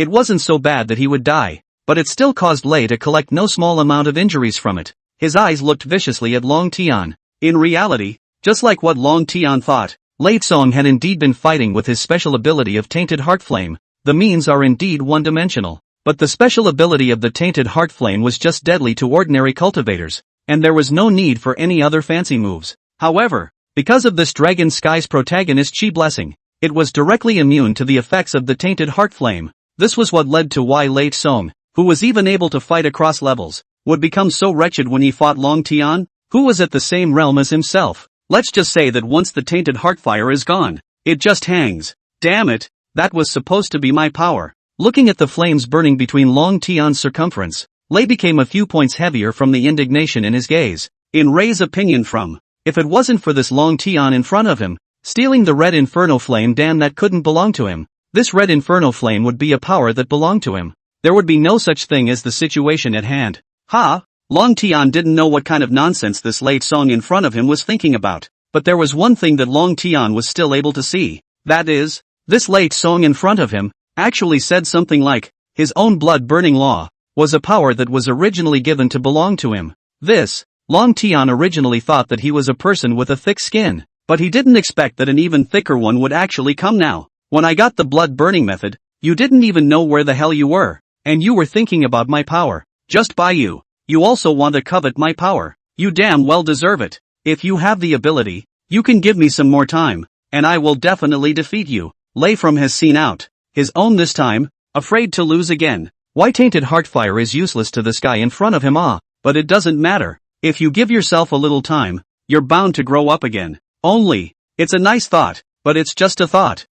S1: wasn't so bad that he would die, but it still caused Lei to collect no small amount of injuries from it. His eyes looked viciously at Long Tian. In reality, just like what Long Tian thought, Lei Song had indeed been fighting with his special ability of Tainted Heart Flame. The means are indeed one-dimensional, but the special ability of the Tainted Heart Flame was just deadly to ordinary cultivators, and there was no need for any other fancy moves. However, because of this Dragon Sky's Protagonist Chi blessing, it was directly immune to the effects of the Tainted Heart Flame. This was what led to why Lei Song, who was even able to fight across levels, would become so wretched when he fought Long Tian, who was at the same realm as himself. Let's just say that once the tainted heartfire is gone, it just hangs. Damn it, that was supposed to be my power. Looking at the flames burning between Long Tian's circumference, Lei became a few points heavier from the indignation in his gaze. In Rei's opinion if it wasn't for this Long Tian in front of him, stealing the red inferno flame that couldn't belong to him, this red inferno flame would be a power that belonged to him. There would be no such thing as the situation at hand. Long Tian didn't know what kind of nonsense this late song in front of him was thinking about, but there was one thing that Long Tian was still able to see. That is, this late song in front of him actually said something like, his own blood-burning law was a power that was originally given to belong to him. Long Tian originally thought that he was a person with a thick skin, but he didn't expect that an even thicker one would actually come now. When I got the blood-burning method, you didn't even know where the hell you were, and you were thinking about my power. Just by you. You also want to covet my power. You damn well deserve it. If you have the ability, you can give me some more time, and I will definitely defeat you. Lei From has seen out his own this time, afraid to lose again. Why Tainted Heartfire is useless to this guy in front of him but it doesn't matter. If you give yourself a little time, you're bound to grow up again. Only, it's a nice thought, but it's just a thought.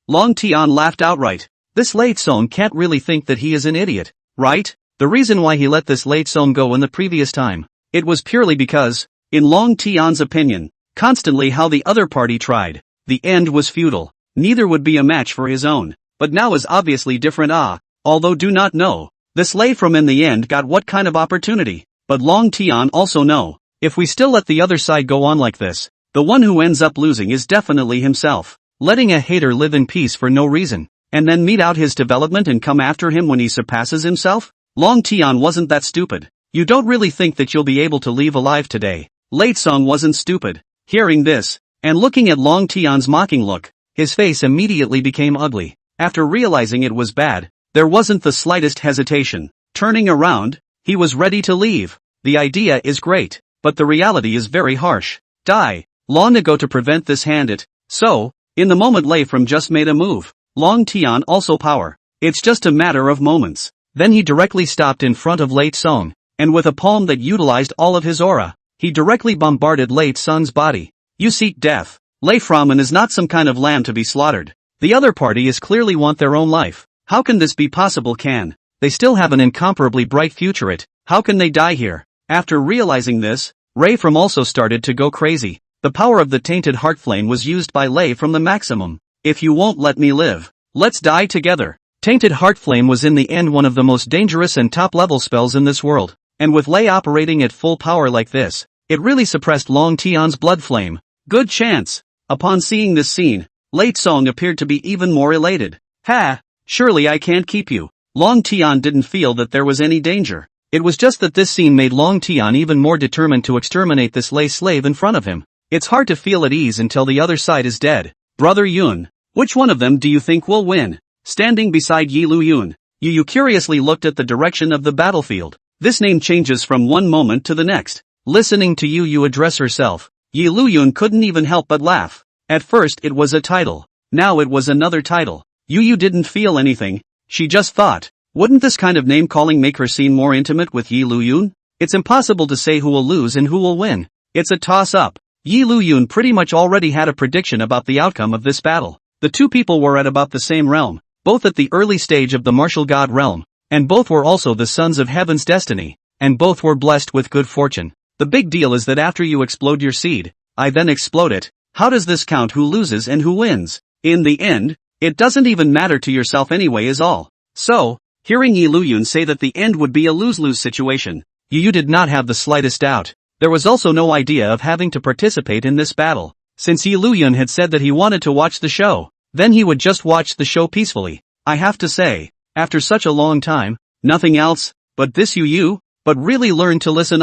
S1: Long Tian laughed outright. This late song can't really think that he is an idiot, right? The reason why he let this late song go in the previous time, it was purely because, in Long Tian's opinion, constantly how the other party tried, the end was futile. Neither would be a match for his own, but now is obviously different. Although do not know, this Lei From in the end got what kind of opportunity, but Long Tian also know, if we still let the other side go on like this, the one who ends up losing is definitely himself. Letting a hater live in peace for no reason, and then mete out his development and come after him when he surpasses himself? Long Tian wasn't that stupid. You don't really think that you'll be able to leave alive today. Late Song wasn't stupid. Hearing this, and looking at Long Tian's mocking look, his face immediately became ugly. After realizing it was bad, there wasn't the slightest hesitation. Turning around, he was ready to leave. The idea is great, but the reality is very harsh. Die. Long ago to prevent this so, in the moment Lei From just made a move. Long Tian also power. It's just a matter of moments. Then he directly stopped in front of Late Song, and with a palm that utilized all of his aura, he directly bombarded Late Song's body. You seek death. Lei From is not some kind of lamb to be slaughtered. The other party is clearly want their own life. How can this be possible? Can they still have an incomparably bright future? How can they die here? After realizing this, Lei From also started to go crazy. The power of the Tainted Heart Flame was used by Lei From the maximum. If you won't let me live, let's die together. Tainted Heart Flame was in the end one of the most dangerous and top-level spells in this world, and with Lei operating at full power like this, it really suppressed Long Tian's blood flame. Good chance. Upon seeing this scene, Late Song appeared to be even more elated. Surely I can't keep you. Long Tian didn't feel that there was any danger. It was just that this scene made Long Tian even more determined to exterminate this Lei slave in front of him. It's hard to feel at ease until the other side is dead. Brother Yun, which one of them do you think will win? Standing beside Liuyun, Yu curiously looked at the direction of the battlefield. This name changes from one moment to the next. Listening to Yu address herself, Liuyun couldn't even help but laugh. At first it was a title. Now it was another title. Yu didn't feel anything. She just thought, wouldn't this kind of name-calling make her seem more intimate with Liuyun? It's impossible to say who will lose and who will win. It's a toss-up. Liuyun pretty much already had a prediction about the outcome of this battle. The two people were at about the same realm, both at the early stage of the martial god realm, and both were also the sons of heaven's destiny, and both were blessed with good fortune. The big deal is that after you explode your seed, I then explode it. How does this count who loses and who wins? In the end, it doesn't even matter to yourself anyway is all. So, hearing Liuyun say that the end would be a lose-lose situation, Yu did not have the slightest doubt. There was also no idea of having to participate in this battle. Since Liuyun had said that he wanted to watch the show, then he would just watch the show peacefully. I have to say, after such a long time, nothing else, but this Yu, but really learned to listen.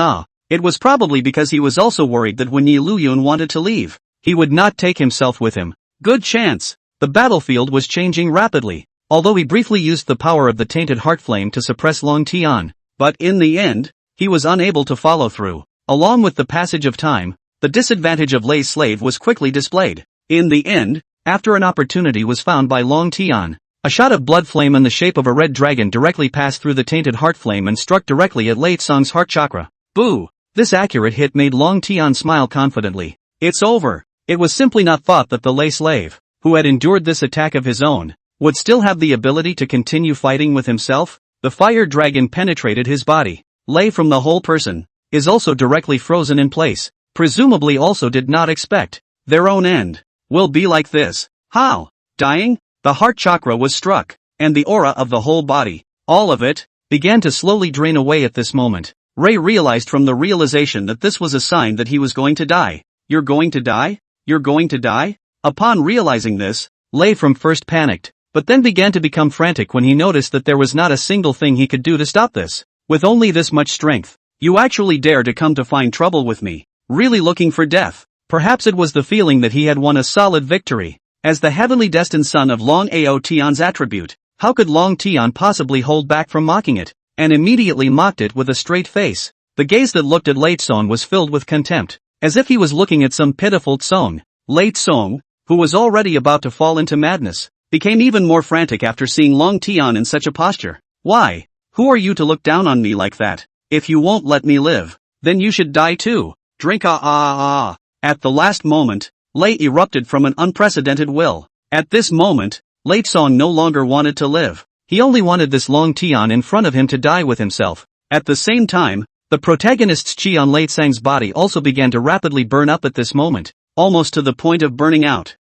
S1: It was probably because he was also worried that when Liuyun wanted to leave, he would not take himself with him. Good chance. The battlefield was changing rapidly, although he briefly used the power of the tainted heart flame to suppress Long Tian, but in the end, he was unable to follow through. Along with the passage of time, the disadvantage of Lei's slave was quickly displayed. In the end, after an opportunity was found by Long Tian, a shot of blood flame in the shape of a red dragon directly passed through the tainted heart flame and struck directly at Lei Tsong's heart chakra. Boo! This accurate hit made Long Tian smile confidently. It's over. It was simply not thought that the Lei slave, who had endured this attack of his own, would still have the ability to continue fighting with himself. The fire dragon penetrated his body. Lei from the whole person is also directly frozen in place, presumably also did not expect their own end will be like this. How? Dying? The heart chakra was struck, and the aura of the whole body, all of it, began to slowly drain away at this moment. Ray realized from the realization that this was a sign that he was going to die. You're going to die? You're going to die? Upon realizing this, Lei from first panicked, but then began to become frantic when he noticed that there was not a single thing he could do to stop this. With only this much strength, you actually dare to come to find trouble with me, really looking for death. Perhaps it was the feeling that he had won a solid victory. As the heavenly destined son of Long Ao Tian's attribute, how could Long Tian possibly hold back from mocking it? And immediately mocked it with a straight face. The gaze that looked at Lei Tsong was filled with contempt, as if he was looking at some pitiful Tsong. Lei Tsong, who was already about to fall into madness, became even more frantic after seeing Long Tian in such a posture. Why? Who are you to look down on me like that? If you won't let me live, then you should die too. Drink At the last moment, Lei erupted from an unprecedented will. At this moment, Lei Tsong no longer wanted to live. He only wanted this Long Tian in front of him to die with himself. At the same time, the protagonist's chi on Lei Tsang's body also began to rapidly burn up at this moment, almost to the point of burning out.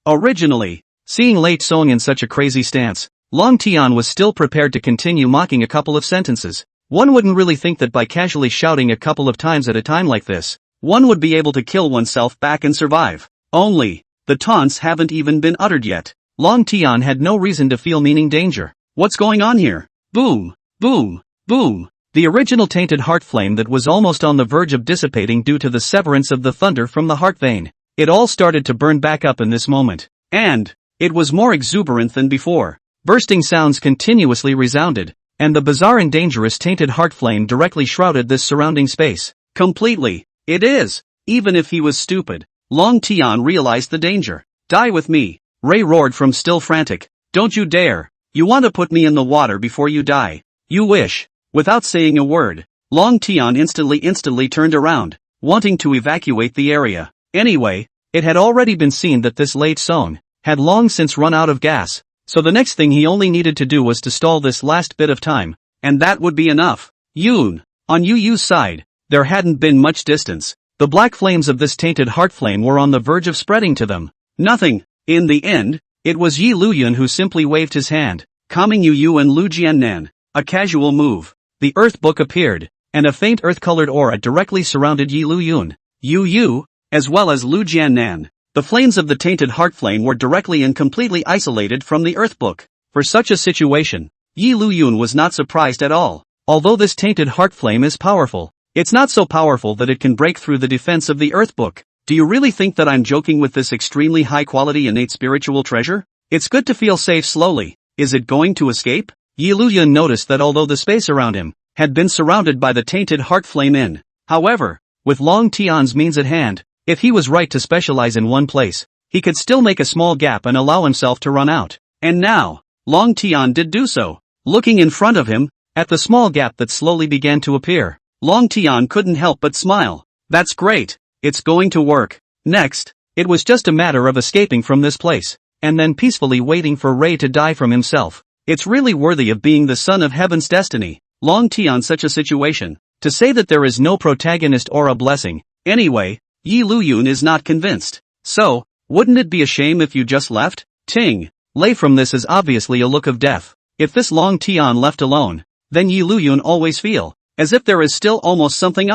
S1: Originally, seeing Lei Tsong in such a crazy stance, Long Tian was still prepared to continue mocking a couple of sentences. One wouldn't really think that by casually shouting a couple of times at a time like this, one would be able to kill oneself back and survive. Only, the taunts haven't even been uttered yet. Long Tian had no reason to feel meaning danger. What's going on here? Boom, boom, boom. The original tainted heart flame that was almost on the verge of dissipating due to the severance of the thunder from the heart vein. It all started to burn back up in this moment. And it was more exuberant than before. Bursting sounds continuously resounded, and the bizarre and dangerous tainted heart flame directly shrouded this surrounding space. Completely. It is. Even if he was stupid, Long Tian realized the danger. Die with me. Ray roared from still frantic. Don't you dare. You want to put me in the water before you die. You wish. Without saying a word, Long Tian instantly turned around, wanting to evacuate the area. Anyway, it had already been seen that this Lei Tsong had long since run out of gas, so the next thing he only needed to do was to stall this last bit of time, and that would be enough. Yun. On Yu's side, there hadn't been much distance. The black flames of this tainted heart flame were on the verge of spreading to them. Nothing. In the end, it was Liuyun who simply waved his hand, calming Yu and Liu Jianan. A casual move. The earth book appeared, and a faint earth-colored aura directly surrounded Liuyun. Yu, as well as Liu Jianan. The flames of the tainted heart flame were directly and completely isolated from the earth book. For such a situation, Liuyun was not surprised at all. Although this tainted heart flame is powerful, it's not so powerful that it can break through the defense of the earth book. Do you really think that I'm joking with this extremely high-quality innate spiritual treasure? It's good to feel safe slowly. Is it going to escape? Liuyun noticed that although the space around him had been surrounded by the tainted heart flame however, with Long Tian's means at hand, If he was right to specialize in one place, he could still make a small gap and allow himself to run out. And now, Long Tian did do so. Looking in front of him, at the small gap that slowly began to appear, Long Tian couldn't help but smile. That's great. It's going to work. Next, it was just a matter of escaping from this place, and then peacefully waiting for Ray to die from himself. It's really worthy of being the son of heaven's destiny. Long Tian, such a situation. To say that there is no protagonist or a blessing. Anyway, Liuyun is not convinced. So, wouldn't it be a shame if you just left? Ting. Lay from this is obviously a look of death. If this Long Tian left alone, then Liuyun always feel as if there is still almost something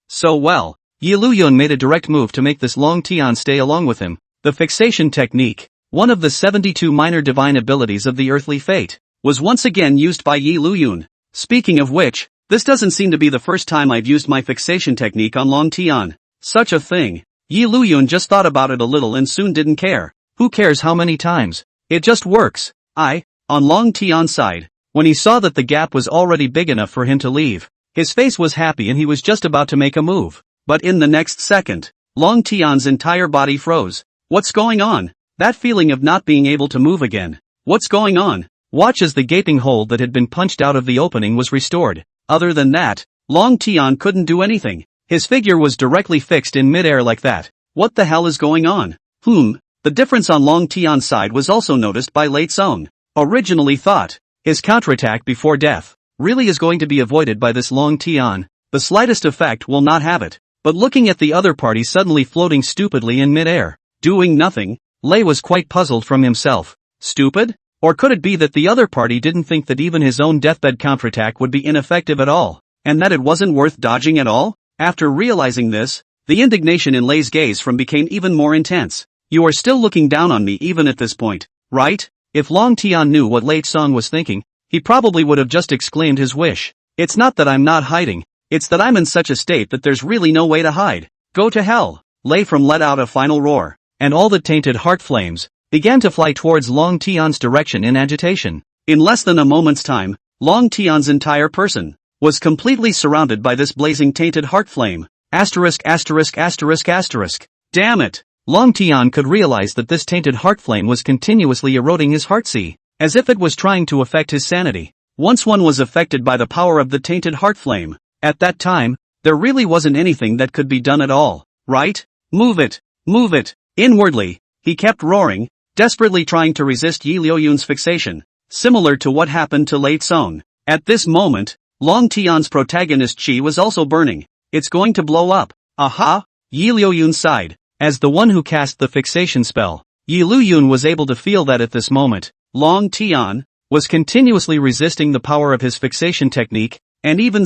S1: so well. Liuyun made a direct move to make this Long Tian stay along with him. The fixation technique, one of the 72 minor divine abilities of the earthly fate, was once again used by Liuyun. Speaking of which, this doesn't seem to be the first time I've used my fixation technique on Long Tian. Such a thing. Liuyun just thought about it a little and soon didn't care. Who cares how many times? It just works. On Long Tian's side, when he saw that the gap was already big enough for him to leave, his face was happy and he was just about to make a move. But in the next second, Long Tian's entire body froze. What's going on? That feeling of not being able to move again. What's going on? Watch as the gaping hole that had been punched out of the opening was restored. Other than that, Long Tian couldn't do anything. His figure was directly fixed in midair like that. What the hell is going on? The difference on Long Tian's side was also noticed by Late Song. Originally thought, his counterattack before death really is going to be avoided by this Long Tian. The slightest effect will not have it. But looking at the other party suddenly floating stupidly in midair, doing nothing, Lei was quite puzzled from himself. Stupid? Or could it be that the other party didn't think that even his own deathbed counterattack would be ineffective at all, and that it wasn't worth dodging at all? After realizing this, the indignation in Lei's gaze became even more intense. You are still looking down on me even at this point, right? If Long Tian knew what Late Song was thinking, he probably would have just exclaimed his wish. It's not that I'm not hiding. It's that I'm in such a state that there's really no way to hide. Go to hell. Lei let out a final roar, and all the tainted heart flames began to fly towards Long Tian's direction in agitation. In less than a moment's time, Long Tian's entire person was completely surrounded by this blazing tainted heart flame. Asterisk. Damn it! Long Tian could realize that this tainted heart flame was continuously eroding his heartse, as if it was trying to affect his sanity. Once one was affected by the power of the tainted heart flame, at that time, there really wasn't anything that could be done at all, right? Move it! Move it! Inwardly, he kept roaring, desperately trying to resist Liuyun's fixation, similar to what happened to Late Song. At this moment, Long Tian's protagonist chi was also burning. It's going to blow up. Aha! Liuyun sighed. As the one who cast the fixation spell, Liuyun was able to feel that at this moment, Long Tian was continuously resisting the power of his fixation technique, and even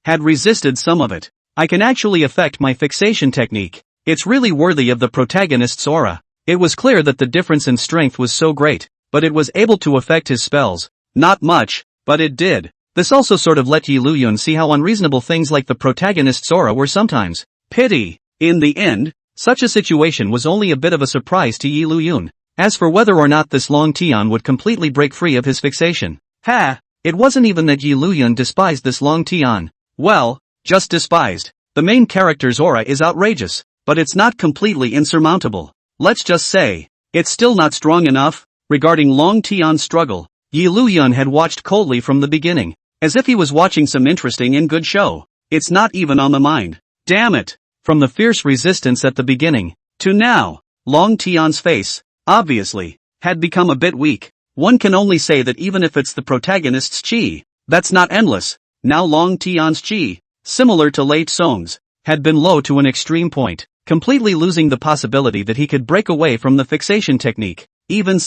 S1: had resisted some of it. I can actually affect my fixation technique. It's really worthy of the protagonist's aura. It was clear that the difference in strength was so great, but it was able to affect his spells. Not much, but it did. This also sort of let Liuyun see how unreasonable things like the protagonist's aura were sometimes. Pity. In the end, such a situation was only a bit of a surprise to Liuyun. As for whether or not this Long Tian would completely break free of his fixation, it wasn't even that Liuyun despised this Long Tian. Well, just despised. The main character's aura is outrageous, but it's not completely insurmountable. Let's just say, it's still not strong enough. Regarding Long Tian's struggle, Liuyun had watched coldly from the beginning, as if he was watching some interesting and good show. It's not even on the mind. Damn it! From the fierce resistance at the beginning, to now, Long Tian's face, obviously, had become a bit weak. One can only say that even if it's the protagonist's chi, that's not endless. Now Long Tian's chi, similar to Late Song's, had been low to an extreme point, completely losing the possibility that he could break away from the fixation technique. Even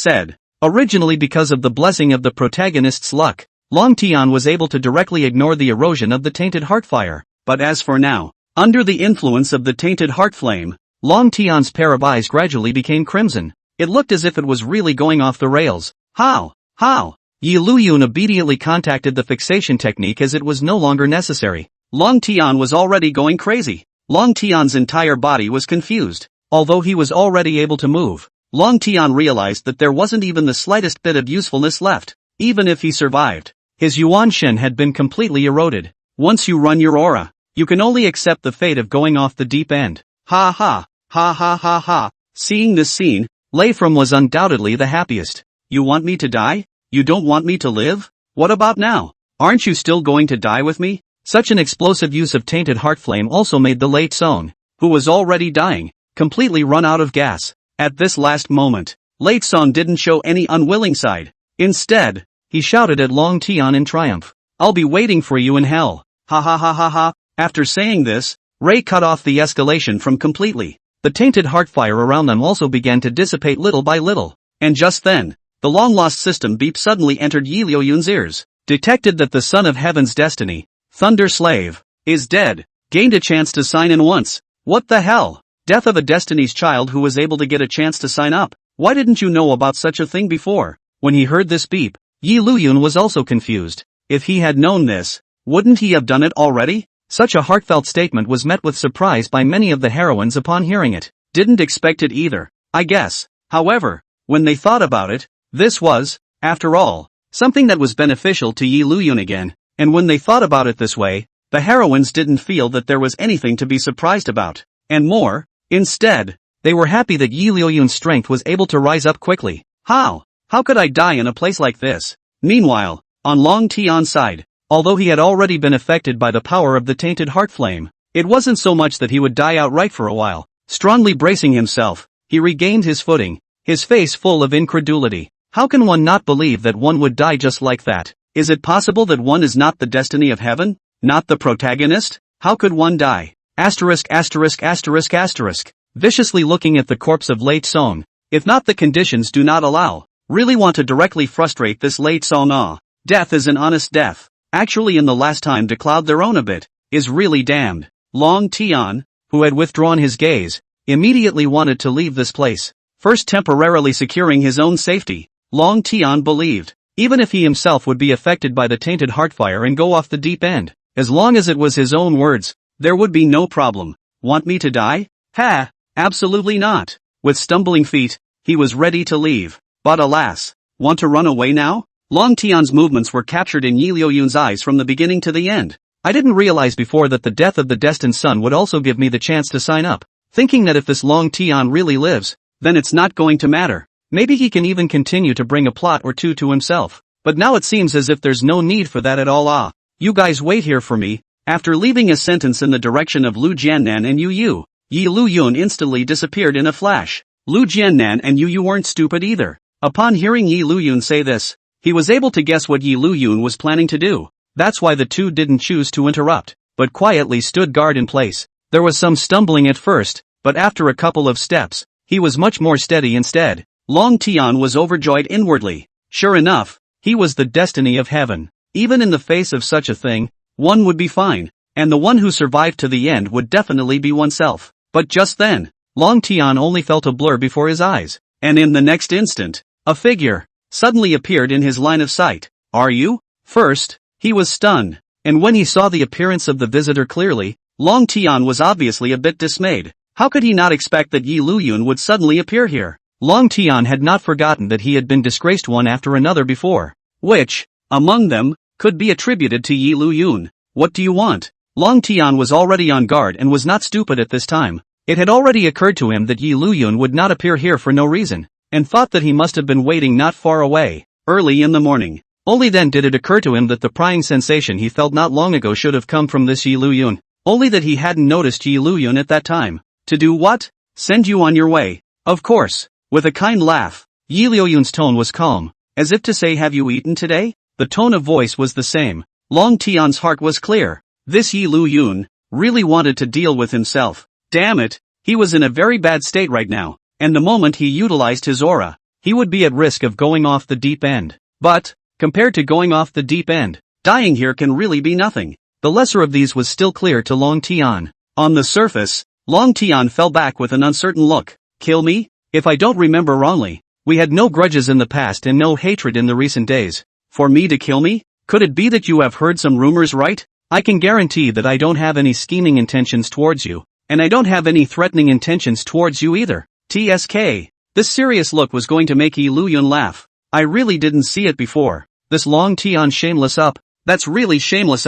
S1: originally because of the blessing of the protagonist's luck, Long Tian was able to directly ignore the erosion of the tainted heart fire. But as for now, under the influence of the tainted heart flame, Long Tian's pair of eyes gradually became crimson. It looked as if it was really going off the rails. How? Liuyun immediately contacted the fixation technique as it was no longer necessary. Long Tian was already going crazy. Long Tian's entire body was confused. Although he was already able to move, Long Tian realized that there wasn't even the slightest bit of usefulness left. Even if he survived, his Yuan Shen had been completely eroded. Once you run your aura, you can only accept the fate of going off the deep end. Ha! Ha ha ha ha. Seeing this scene, Lei Feng was undoubtedly the happiest. You want me to die? You don't want me to live? What about now? Aren't you still going to die with me? Such an explosive use of tainted heart flame also made the late Song, who was already dying, completely run out of gas. At this last moment, late Song didn't show any unwilling side. Instead, he shouted at Long Tian in triumph. I'll be waiting for you in hell. Ha ha ha ha ha. After saying this, Ray cut off the escalation from completely. The tainted heart fire around them also began to dissipate little by little. And just then, the long-lost system beep suddenly entered Yi Liuyun's ears. Detected that the son of heaven's destiny, Thunder Slave, is dead. Gained a chance to sign in once. What the hell? Death of a Destiny's child who was able to get a chance to sign up. Why didn't you know about such a thing before? When he heard this beep, Yi Liuyun was also confused. If he had known this, wouldn't he have done it already? Such a heartfelt statement was met with surprise by many of the heroines upon hearing it. Didn't expect it either, I guess. However, when they thought about it, this was, after all, something that was beneficial to Yi Liuyun again, and when they thought about it this way, the heroines didn't feel that there was anything to be surprised about, and more, instead, they were happy that Yi Liuyun's strength was able to rise up quickly. How could I die in a place like this? Meanwhile, on Long Tian's side, although he had already been affected by the power of the tainted heart flame, it wasn't so much that he would die outright for a while. Strongly bracing himself, he regained his footing, his face full of incredulity. How can one not believe that one would die just like that? Is it possible that one is not the destiny of heaven? Not the protagonist? How could one die? Asterisk asterisk asterisk asterisk. Viciously looking at the corpse of late Song. If not the conditions do not allow. Really want to directly frustrate this late Song. Death is an honest death. Actually in the last time to cloud their own a bit, is really damned. Long Tian, who had withdrawn his gaze, immediately wanted to leave this place. First temporarily securing his own safety, Long Tian believed, even if he himself would be affected by the tainted heartfire and go off the deep end, as long as it was his own words, there would be no problem. Want me to die? Ha! Absolutely not. With stumbling feet, he was ready to leave. But alas, want to run away now? Long Tian's movements were captured in Yi Liuyun's eyes from the beginning to the end. I didn't realize before that the death of the destined son would also give me the chance to sign up. Thinking that if this Long Tian really lives, then it's not going to matter. Maybe he can even continue to bring a plot or two to himself. But now it seems as if there's no need for that at all. You guys wait here for me. After leaving a sentence in the direction of Liu Jianan and Yu, Yi Liuyun instantly disappeared in a flash. Liu Jianan and Yu weren't stupid either. Upon hearing Yi Liuyun say this, he was able to guess what Yi Liuyun was planning to do. That's why the two didn't choose to interrupt, but quietly stood guard in place. There was some stumbling at first, but after a couple of steps, he was much more steady instead. Long Tian was overjoyed inwardly. Sure enough, he was the destiny of heaven. Even in the face of such a thing, one would be fine, and the one who survived to the end would definitely be oneself. But just then, Long Tian only felt a blur before his eyes, and in the next instant, a figure suddenly appeared in his line of sight. Are you? First, he was stunned, and when he saw the appearance of the visitor clearly, Long Tian was obviously a bit dismayed. How could he not expect that Yi Liuyun would suddenly appear here? Long Tian had not forgotten that he had been disgraced one after another before, which, among them, could be attributed to Yi Liuyun. What do you want? Long Tian was already on guard and was not stupid at this time. It had already occurred to him that Yi Liuyun would not appear here for no reason, and thought that he must have been waiting not far away, early in the morning. Only then did it occur to him that the prying sensation he felt not long ago should have come from this Yi Liuyun, only that he hadn't noticed Yi Liuyun at that time. To do what? Send you on your way. Of course. With a kind laugh, Yi Liuyun's tone was calm, as if to say, have you eaten today? The tone of voice was the same. Long Tian's heart was clear. This Yi Liuyun really wanted to deal with himself. Damn it, he was in a very bad state right now, and the moment he utilized his aura, he would be at risk of going off the deep end. But, compared to going off the deep end, dying here can really be nothing. The lesser of these was still clear to Long Tian. On the surface, Long Tian fell back with an uncertain look. Kill me? If I don't remember wrongly, we had no grudges in the past and no hatred in the recent days. For me to kill me? Could it be that you have heard some rumors, right? I can guarantee that I don't have any scheming intentions towards you, and I don't have any threatening intentions towards you either. TSK. This serious look was going to make Yi Liuyun laugh. I really didn't see it before. This Long Tian shameless up. That's really shameless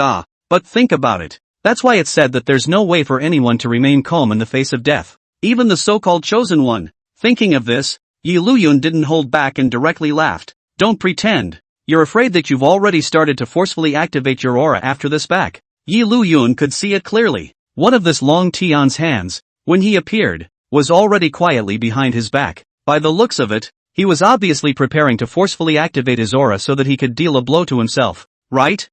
S1: but think about it. That's why it's said that there's no way for anyone to remain calm in the face of death. even the so-called chosen one. Thinking of this, Liuyun didn't hold back and directly laughed. Don't pretend. You're afraid that you've already started to forcefully activate your aura after this back. Liuyun could see it clearly. One of this Long Tian's hands, when he appeared, was already quietly behind his back. By the looks of it, he was obviously preparing to forcefully activate his aura so that he could deal a blow to himself. Right?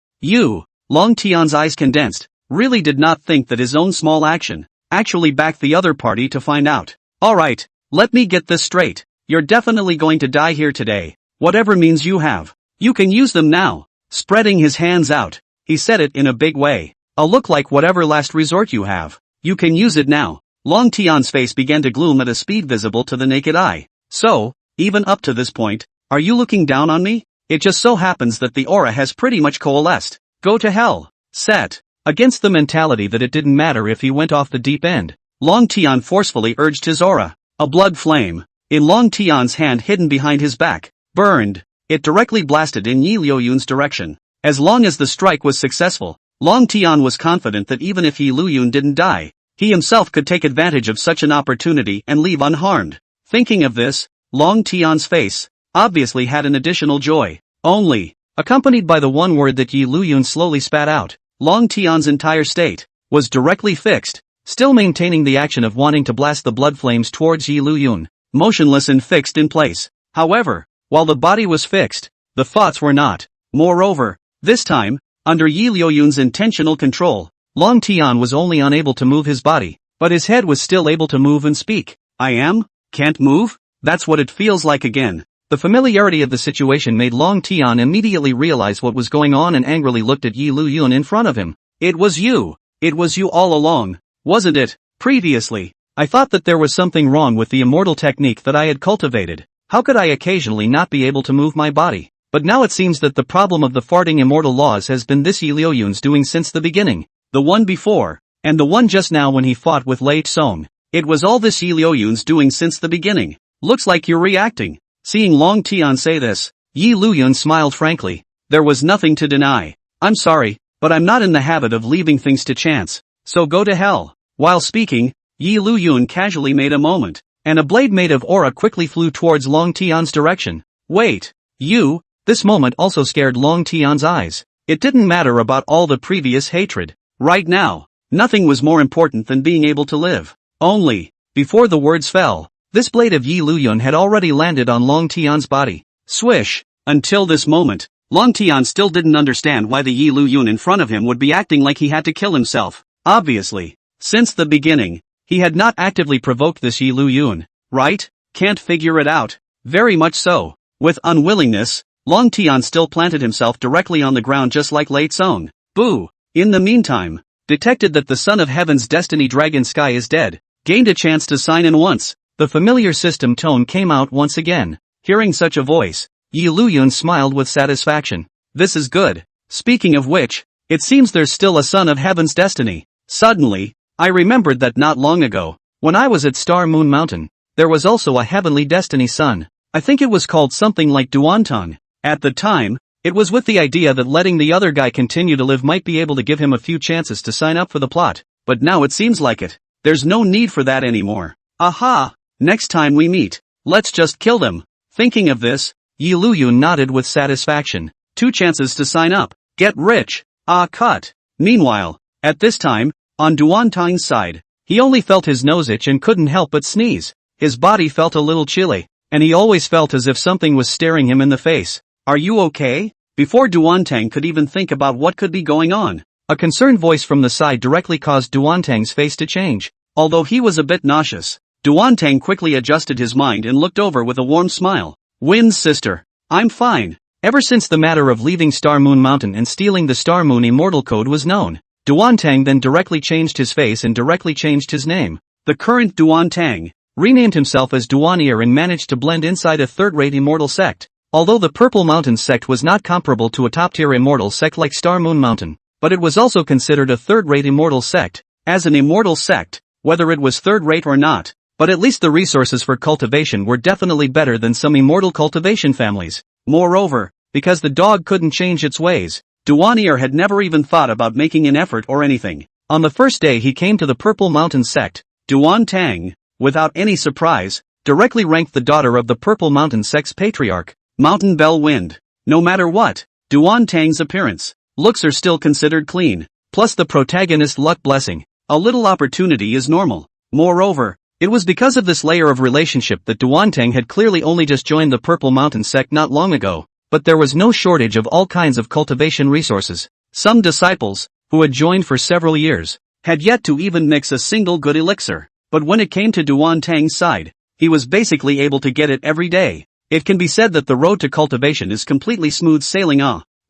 S1: Long Tian's eyes condensed, really did not think that his own small action actually backed the other party to find out. Alright, let me get this straight. You're definitely going to die here today. Whatever means you have. You can use them now. Spreading his hands out, he said it in a big way. I'll look like whatever last resort you have. You can use it now. Long Tian's face began to gloom at a speed visible to the naked eye. So, even up to this point, are you looking down on me? It just so happens that the aura has pretty much coalesced. Go to hell. Set. Against the mentality that it didn't matter if he went off the deep end, Long Tian forcefully urged his aura. A blood flame, in Long Tian's hand hidden behind his back, burned. It directly blasted in Liuyun's direction. As long as the strike was successful, Long Tian was confident that even if Liuyun didn't die, he himself could take advantage of such an opportunity and leave unharmed. Thinking of this, Long Tian's face obviously had an additional joy. Only, accompanied by the one word that Liuyun slowly spat out, Long Tian's entire state was directly fixed, still maintaining the action of wanting to blast the blood flames towards Liuyun, motionless and fixed in place. However, while the body was fixed, the thoughts were not. Moreover, this time, under Liuyun's intentional control, Long Tian was only unable to move his body, but his head was still able to move and speak. Can't move? That's what it feels like again. The familiarity of the situation made Long Tian immediately realize what was going on and angrily looked at Liuyun in front of him. It was you all along, wasn't it? Previously, I thought that there was something wrong with the immortal technique that I had cultivated. How could I occasionally not be able to move my body? But now it seems that the problem of the farting immortal laws has been this Liuyun's doing since the beginning. The one before, and the one just now when he fought with Lei Tsong. It was all this Liuyun's doing since the beginning. Looks like you're reacting. Seeing Long Tian say this, Liuyun smiled frankly. There was nothing to deny. I'm sorry, but I'm not in the habit of leaving things to chance. So go to hell. While speaking, Liuyun casually made a moment, and a blade made of aura quickly flew towards Long Tian's direction. Wait, you? This moment also scared Long Tian's eyes. It didn't matter about all the previous hatred. Right now, nothing was more important than being able to live. Only, before the words fell, this blade of Liuyun had already landed on Long Tian's body. Swish! Until this moment, Long Tian still didn't understand why the Liuyun in front of him would be acting like he had to kill himself. Obviously, since the beginning, he had not actively provoked this Liuyun, right? Can't figure it out. Very much so. With unwillingness, Long Tian still planted himself directly on the ground just like Lei Tsong. Boo! In the meantime, detected that the son of heaven's destiny dragon Sky is dead, gained a chance to sign in once. The familiar system tone came out once again. Hearing such a voice, Liuyun smiled with satisfaction. This is good. Speaking of which, it seems there's still a son of heaven's destiny. Suddenly, I remembered that not long ago, when I was at Star Moon Mountain, there was also a heavenly destiny son. I think it was called something like Duantong. At the time, it was with the idea that letting the other guy continue to live might be able to give him a few chances to sign up for the plot. But now it seems like it. There's no need for that anymore. Aha! Next time we meet, let's just kill them. Thinking of this, Liuyun nodded with satisfaction. 2 chances to sign up. Get rich. Cut. Meanwhile, at this time, on Duantong's side, he only felt his nose itch and couldn't help but sneeze. His body felt a little chilly, and he always felt as if something was staring him in the face. Are you okay? Before Duantong could even think about what could be going on, a concerned voice from the side directly caused Duantong's face to change. Although he was a bit nauseous, Duantong quickly adjusted his mind and looked over with a warm smile. Wind's sister. I'm fine. Ever since the matter of leaving Star Moon Mountain and stealing the Star Moon Immortal Code was known, Duantong then directly changed his face and directly changed his name. The current Duantong renamed himself as Duaneer and managed to blend inside a third-rate immortal sect. Although the Purple Mountain sect was not comparable to a top-tier immortal sect like Star Moon Mountain, but it was also considered a third-rate immortal sect. As an immortal sect, whether it was third-rate or not, but at least the resources for cultivation were definitely better than some immortal cultivation families. Moreover, because the dog couldn't change its ways, Duaneer had never even thought about making an effort or anything. On the first day he came to the Purple Mountain sect, Duantong without any surprise, directly ranked the daughter of the Purple Mountain Sect's patriarch, Mountain Bell Wind. No matter what, Duan Tang's appearance, looks are still considered clean, plus the protagonist luck blessing. A little opportunity is normal. Moreover, it was because of this layer of relationship that Duan Tang had clearly only just joined the Purple Mountain Sect not long ago, but there was no shortage of all kinds of cultivation resources. Some disciples, who had joined for several years, had yet to even mix a single good elixir, but when it came to Duan Tang's side, he was basically able to get it every day. It can be said that the road to cultivation is completely smooth sailing.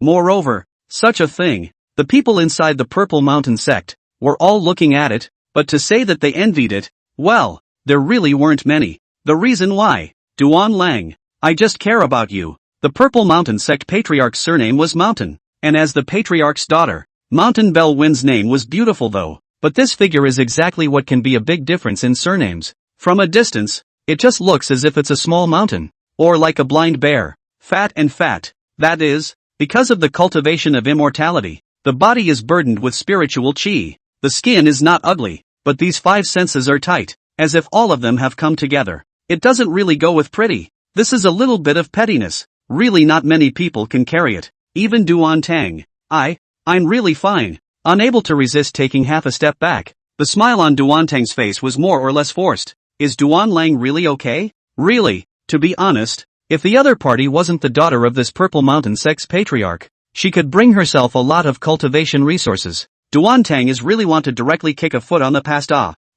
S1: Moreover, such a thing, the people inside the Purple Mountain Sect were all looking at it, but to say that they envied it, well, there really weren't many. The reason why, Duan Lang, I just care about you. The Purple Mountain Sect patriarch's surname was Mountain, and as the patriarch's daughter, Mountain Bell Wind's name was beautiful though, but this figure is exactly what can be a big difference in surnames. From a distance, it just looks as if it's a small mountain, or like a blind bear, fat and fat. That is, because of the cultivation of immortality, the body is burdened with spiritual qi. The skin is not ugly, but these five senses are tight, as if all of them have come together. It doesn't really go with pretty. This is a little bit of pettiness. Really not many people can carry it. Even Duan Tang. I'm really fine. Unable to resist taking half a step back, the smile on Duan Tang's face was more or less forced. Is Duan Lang really okay? Really, to be honest, if the other party wasn't the daughter of this Purple Mountain Sect's patriarch, she could bring herself a lot of cultivation resources. Duan Tang is really want to directly kick a foot on the past.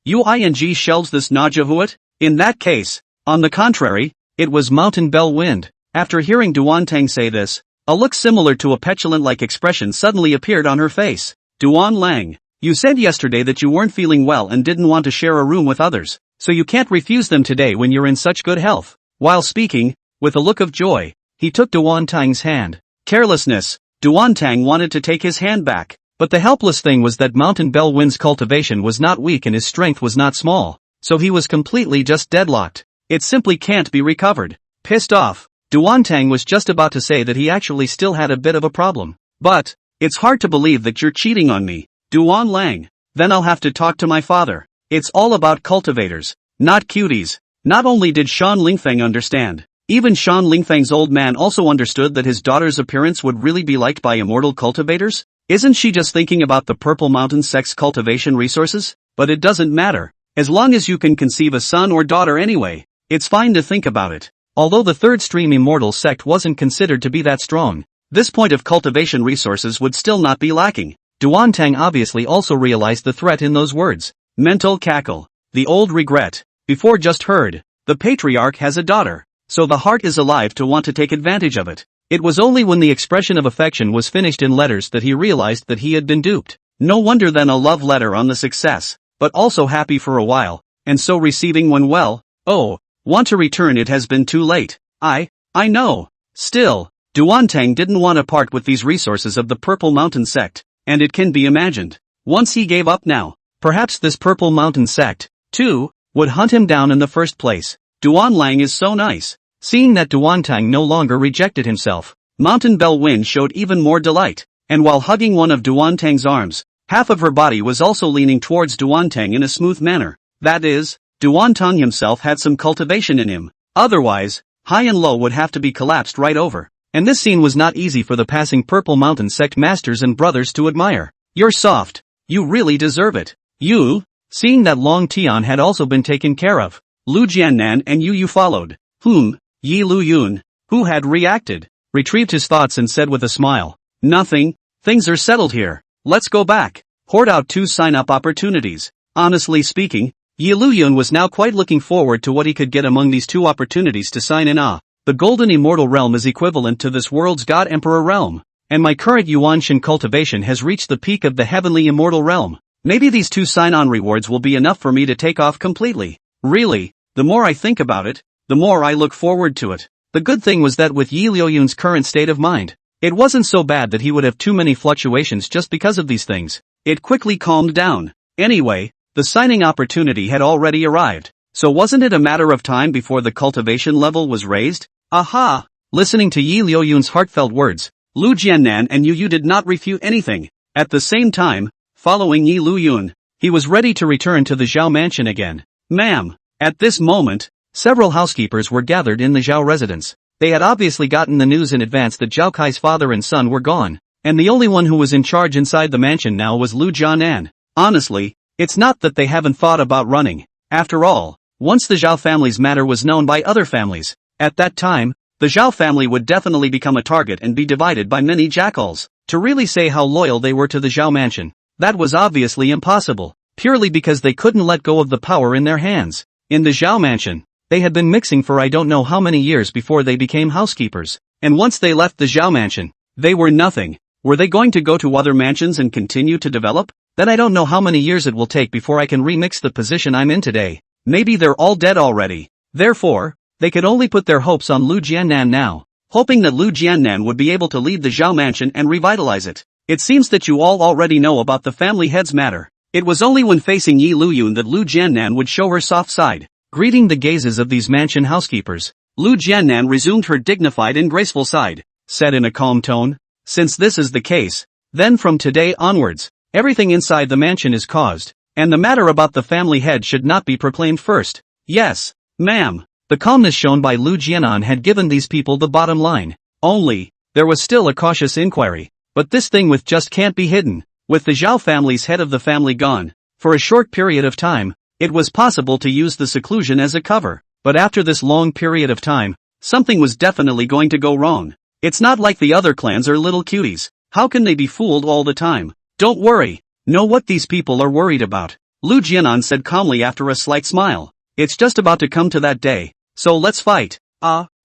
S1: Uing shelves this Najahuat? In that case, on the contrary, it was Mountain Bell Wind. After hearing Duan Tang say this, a look similar to a petulant-like expression suddenly appeared on her face. Duan Lang, you said yesterday that you weren't feeling well and didn't want to share a room with others, so you can't refuse them today when you're in such good health. While speaking, with a look of joy, he took Duan Tang's hand. Carelessness, Duan Tang wanted to take his hand back, but the helpless thing was that Mountain Bell Wind's cultivation was not weak and his strength was not small, so he was completely just deadlocked. It simply can't be recovered. Pissed off, Duan Tang was just about to say that he actually still had a bit of a problem. But, it's hard to believe that you're cheating on me, Duan Lang. Then I'll have to talk to my father. It's all about cultivators, not cuties. Not only did Shan Lingfeng understand, even Shan Lingfeng's old man also understood that his daughter's appearance would really be liked by immortal cultivators. Isn't she just thinking about the Purple Mountain Sect's cultivation resources? But it doesn't matter. As long as you can conceive a son or daughter anyway, it's fine to think about it. Although the third stream immortal sect wasn't considered to be that strong, this point of cultivation resources would still not be lacking. Duan Tang obviously also realized the threat in those words. Mental cackle. The old regret. Before just heard. The patriarch has a daughter, so the heart is alive to want to take advantage of it. It was only when the expression of affection was finished in letters that he realized that he had been duped. No wonder then a love letter on the success, but also happy for a while, and so receiving one well, oh, want to return it has been too late. I know. Still, Duan Tang didn't want to part with these resources of the Purple Mountain Sect, and it can be imagined. Once he gave up now, perhaps this Purple Mountain Sect, too, would hunt him down in the first place. Duan Lang is so nice. Seeing that Duan Tang no longer rejected himself, Mountain Bell Wind showed even more delight, and while hugging one of Duan Tang's arms, half of her body was also leaning towards Duan Tang in a smooth manner. That is, Duan Tang himself had some cultivation in him. Otherwise, high and low would have to be collapsed right over. And this scene was not easy for the passing Purple Mountain Sect masters and brothers to admire. You're soft. You really deserve it. You? Seeing that Long Tian had also been taken care of, Liu Jianan and Yu followed. Yi Liuyun, who had reacted, retrieved his thoughts and said with a smile, nothing, things are settled here, let's go back. Poured out 2 sign-up opportunities. Honestly speaking, Yi Liuyun was now quite looking forward to what he could get among these 2 opportunities to sign in. The Golden Immortal Realm is equivalent to this world's God Emperor Realm, and my current Yuanshan cultivation has reached the peak of the Heavenly Immortal Realm. Maybe these 2 sign-on rewards will be enough for me to take off completely. Really, the more I think about it, the more I look forward to it. The good thing was that with Yi Liuyun's current state of mind, it wasn't so bad that he would have too many fluctuations just because of these things. It quickly calmed down. Anyway, the signing opportunity had already arrived, so wasn't it a matter of time before the cultivation level was raised? Aha! Listening to Yi Liuyun's heartfelt words, Liu Jianan and Yu did not refute anything. At the same time, following Yi Liuyun, he was ready to return to the Zhao mansion again. Ma'am, At this moment, several housekeepers were gathered in the Zhao residence. They had obviously gotten the news in advance that Zhao Kai's father and son were gone, and the only one who was in charge inside the mansion now was Liu Jianan. Honestly, it's not that they haven't thought about running. After all, once the Zhao family's matter was known by other families, at that time, the Zhao family would definitely become a target and be divided by many jackals. To really say how loyal they were to the Zhao mansion, that was obviously impossible, purely because they couldn't let go of the power in their hands. In the Zhao mansion, they had been mixing for I don't know how many years before they became housekeepers, and once they left the Zhao mansion, they were nothing. Were they going to go to other mansions and continue to develop? Then I don't know how many years it will take before I can remix the position I'm in today. Maybe they're all dead already. Therefore, they could only put their hopes on Liu Jianan now, hoping that Liu Jianan would be able to lead the Zhao mansion and revitalize it. It seems that you all already know about the family head's matter. It was only when facing Yi Liuyun that Liu Jianan would show her soft side. Greeting the gazes of these mansion housekeepers, Liu Jianan resumed her dignified and graceful side, said in a calm tone, "Since this is the case, then from today onwards, everything inside the mansion is caused, and the matter about the family head should not be proclaimed first." "Yes, ma'am." The calmness shown by Liu Jianan had given these people the bottom line. Only, there was still a cautious inquiry. But this thing with just can't be hidden. With the Zhao family's head of the family gone, for a short period of time, it was possible to use the seclusion as a cover. But after this long period of time, something was definitely going to go wrong. It's not like the other clans are little cuties. How can they be fooled all the time? Don't worry. Know what these people are worried about, Liu Jianan said calmly after a slight smile. It's just about to come to that day. So let's fight.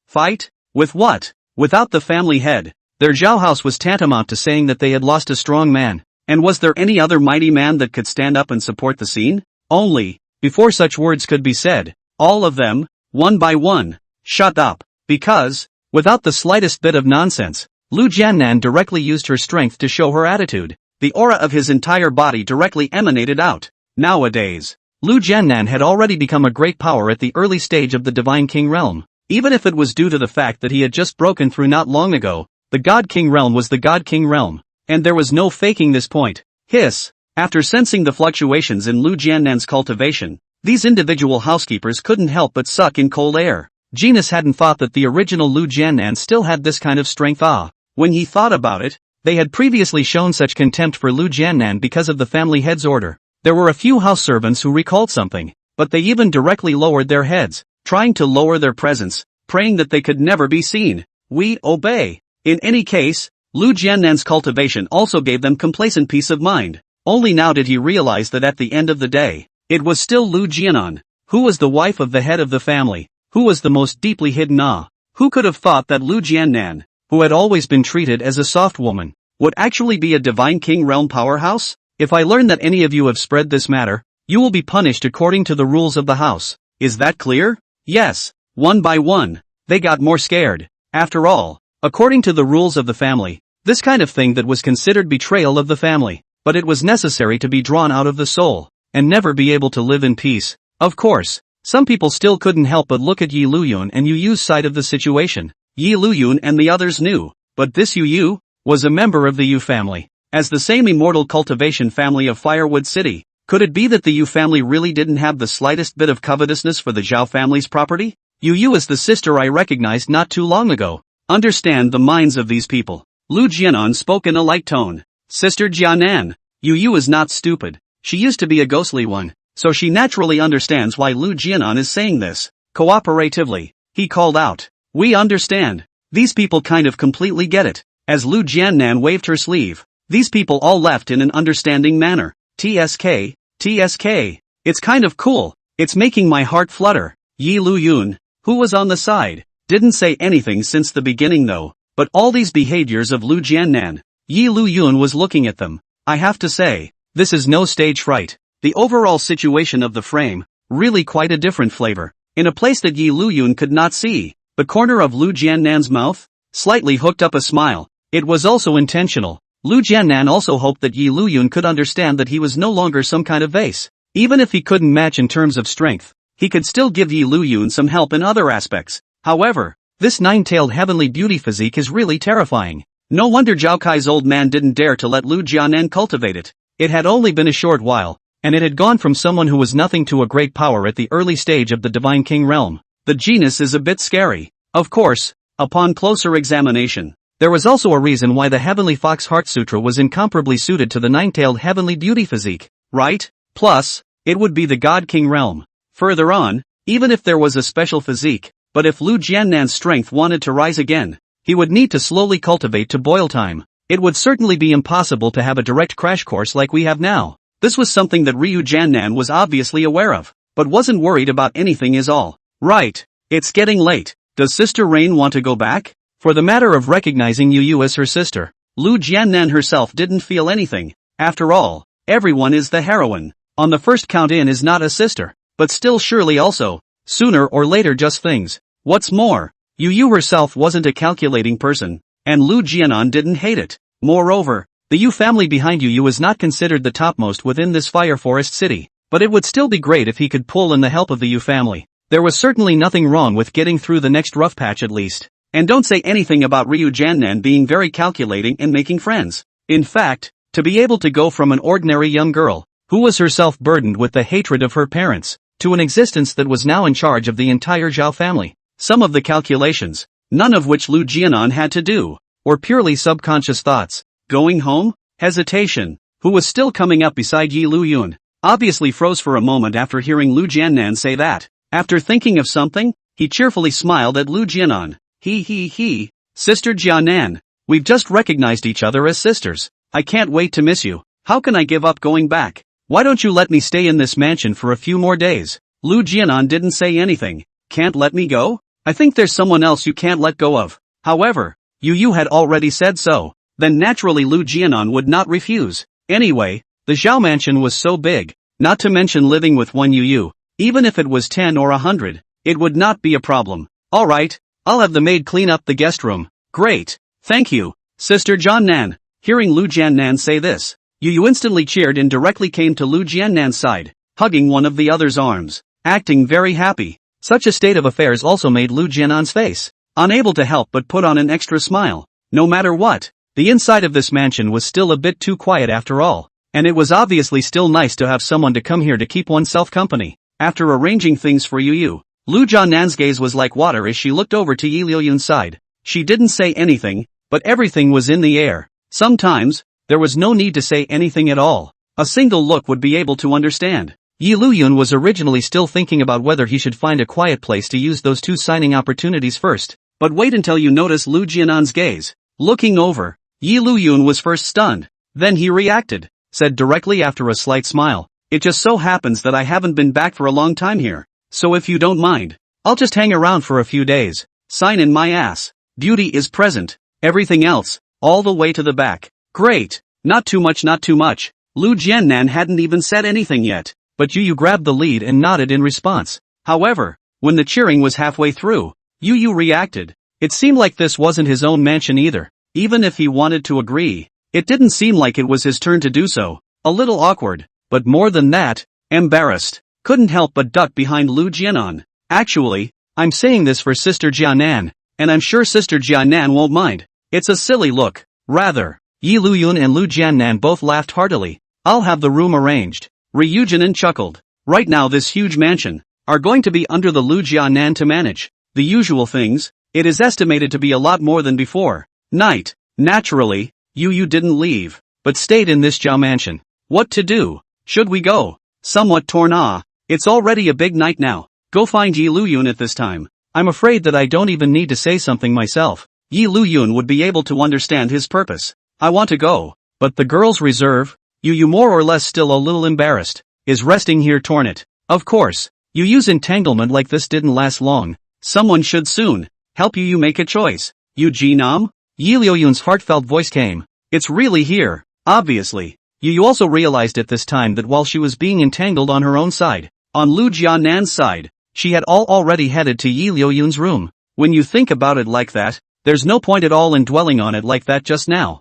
S1: Fight? With what? Without the family head. Their Zhao house was tantamount to saying that they had lost a strong man. And was there any other mighty man that could stand up and support the scene? Only, before such words could be said, all of them, one by one, shut up. Because, without the slightest bit of nonsense, Liu Jianan directly used her strength to show her attitude. The aura of his entire body directly emanated out. Nowadays, Liu Jianan had already become a great power at the early stage of the Divine King realm. Even if it was due to the fact that he had just broken through not long ago, the God King realm was the God King realm. And there was no faking this point. Hiss. After sensing the fluctuations in Liu Jianan's cultivation, these individual housekeepers couldn't help but suck in cold air. Genus hadn't thought that the original Liu Jianan still had this kind of strength. When he thought about it, they had previously shown such contempt for Liu Jianan because of the family head's order. There were a few house servants who recalled something, but they even directly lowered their heads, trying to lower their presence, praying that they could never be seen. We obey. In any case, Liu Jianan's cultivation also gave them complacent peace of mind. Only now did he realize that at the end of the day, it was still Liu Jianan, who was the wife of the head of the family, who was the most deeply hidden. Who could have thought that Liu Jianan, who had always been treated as a soft woman, would actually be a Divine King realm powerhouse? If I learn that any of you have spread this matter, you will be punished according to the rules of the house. Is that clear? Yes. One by one, they got more scared. After all, according to the rules of the family, this kind of thing that was considered betrayal of the family, but it was necessary to be drawn out of the soul, and never be able to live in peace. Of course, some people still couldn't help but look at Yi Liuyun and Yu Yu's side of the situation. Yi Liuyun and the others knew, but this Yu Yu was a member of the Yu family, as the same immortal cultivation family of Firewood City. Could it be that the Yu family really didn't have the slightest bit of covetousness for the Zhao family's property? Yu Yu is the sister I recognized not too long ago. Understand the minds of these people. Liu Jianan spoke in a light tone. Sister Jianan, Yu Yu is not stupid. She used to be a ghostly one, so she naturally understands why Liu Jianan is saying this. Cooperatively, he called out. We understand. These people kind of completely get it. As Liu Jianan waved her sleeve, these people all left in an understanding manner. TSK, TSK. It's kind of cool. It's making my heart flutter. Yi Liuyun, who was on the side, didn't say anything since the beginning though, but all these behaviors of Liu Jianan, Yi Liuyun was looking at them. I have to say, this is no stage fright. The overall situation of the frame, really quite a different flavor. In a place that Yi Liuyun could not see, the corner of Liu Jianan's mouth, slightly hooked up a smile. It was also intentional. Liu Jianan also hoped that Yi Liuyun could understand that he was no longer some kind of vase. Even if he couldn't match in terms of strength, he could still give Yi Liuyun some help in other aspects. However, this nine-tailed heavenly beauty physique is really terrifying. No wonder Zhao Kai's old man didn't dare to let Liu Jianan cultivate it. It had only been a short while, and it had gone from someone who was nothing to a great power at the early stage of the Divine King realm. The genus is a bit scary. Of course, upon closer examination, there was also a reason why the Heavenly Fox Heart Sutra was incomparably suited to the nine-tailed Heavenly Beauty physique, right? Plus, it would be the God King realm. Further on, even if there was a special physique, but if Liu Jianan's strength wanted to rise again, he would need to slowly cultivate to boil time. It would certainly be impossible to have a direct crash course like we have now. This was something that Liu Jianan was obviously aware of, but wasn't worried about anything is all. Right, it's getting late. Does Sister Rain want to go back? For the matter of recognizing Yu as her sister, Liu Jianan herself didn't feel anything. After all, everyone is the heroine. On the first count in is not a sister, but still surely also, sooner or later just things. What's more, Yu herself wasn't a calculating person, and Liu Jianan didn't hate it. Moreover, the Yu family behind Yu is not considered the topmost within this fire forest city, but it would still be great if he could pull in the help of the Yu family. There was certainly nothing wrong with getting through the next rough patch at least. And don't say anything about Liu Jianan being very calculating and making friends. In fact, to be able to go from an ordinary young girl, who was herself burdened with the hatred of her parents, to an existence that was now in charge of the entire Zhao family. Some of the calculations, none of which Liu Jianan had to do, were purely subconscious thoughts. Going home? Hesitation. Who was still coming up beside Liuyun, obviously froze for a moment after hearing Liu Jianan say that. After thinking of something, he cheerfully smiled at Liu Jianan. He. Sister Jianan, we've just recognized each other as sisters. I can't wait to miss you. How can I give up going back? Why don't you let me stay in this mansion for a few more days? Liu Jianan didn't say anything. Can't let me go? I think there's someone else you can't let go of. However, Yu had already said so. Then naturally Liu Jianan would not refuse. Anyway, the Zhao mansion was so big, not to mention living with one Yu, even if it was 10 or 100, it would not be a problem. Alright, I'll have the maid clean up the guest room. Great, thank you, Sister Jianan. Hearing Liu Jianan say this, Yu instantly cheered and directly came to Liu Jianan's side, hugging one of the other's arms, acting very happy. Such a state of affairs also made Liu Jianan's face, unable to help but put on an extra smile. No matter what, the inside of this mansion was still a bit too quiet after all, and it was obviously still nice to have someone to come here to keep oneself company. After arranging things for Liu Jianan's gaze was like water as she looked over to Liuyun's side. She didn't say anything, but everything was in the air. Sometimes, there was no need to say anything at all. A single look would be able to understand. Liuyun was originally still thinking about whether he should find a quiet place to use those two signing opportunities first. But wait until you notice Liu Jianan's gaze. Looking over, Liuyun was first stunned. Then he reacted, said directly after a slight smile. It just so happens that I haven't been back for a long time here. So if you don't mind, I'll just hang around for a few days. Sign in my ass. Beauty is present. Everything else, all the way to the back. Great. Not too much. Liu Jianan hadn't even said anything yet, but Yu grabbed the lead and nodded in response. However, when the cheering was halfway through, Yu reacted. It seemed like this wasn't his own mansion either. Even if he wanted to agree, it didn't seem like it was his turn to do so. A little awkward, but more than that, embarrassed. Couldn't help but duck behind Liu Jianan. Actually, I'm saying this for Sister Jianan, and I'm sure Sister Jianan won't mind. It's a silly look. Rather, Liuyun and Liu Jianan both laughed heartily. I'll have the room arranged. Liu Jianan chuckled. Right now this huge mansion are going to be under the Liu Jianan to manage. The usual things, it is estimated to be a lot more than before. Night. Naturally, Yu didn't leave, but stayed in this Zhao mansion. What to do? Should we go? Somewhat torn. It's already a big night now. Go find Liuyun at this time. I'm afraid that I don't even need to say something myself. Liuyun would be able to understand his purpose. I want to go, but the girl's reserve, Yu more or less still a little embarrassed, is resting here torn it. Of course, Yu's entanglement like this didn't last long. Someone should soon help Yu make a choice. Jinam? Liuyun's heartfelt voice came. It's really here, obviously. Yu also realized at this time that while she was being entangled on her own side, on Liu Jianan's side, she had already headed to Liuyun's room. When you think about it like that, there's no point at all in dwelling on it like that just now.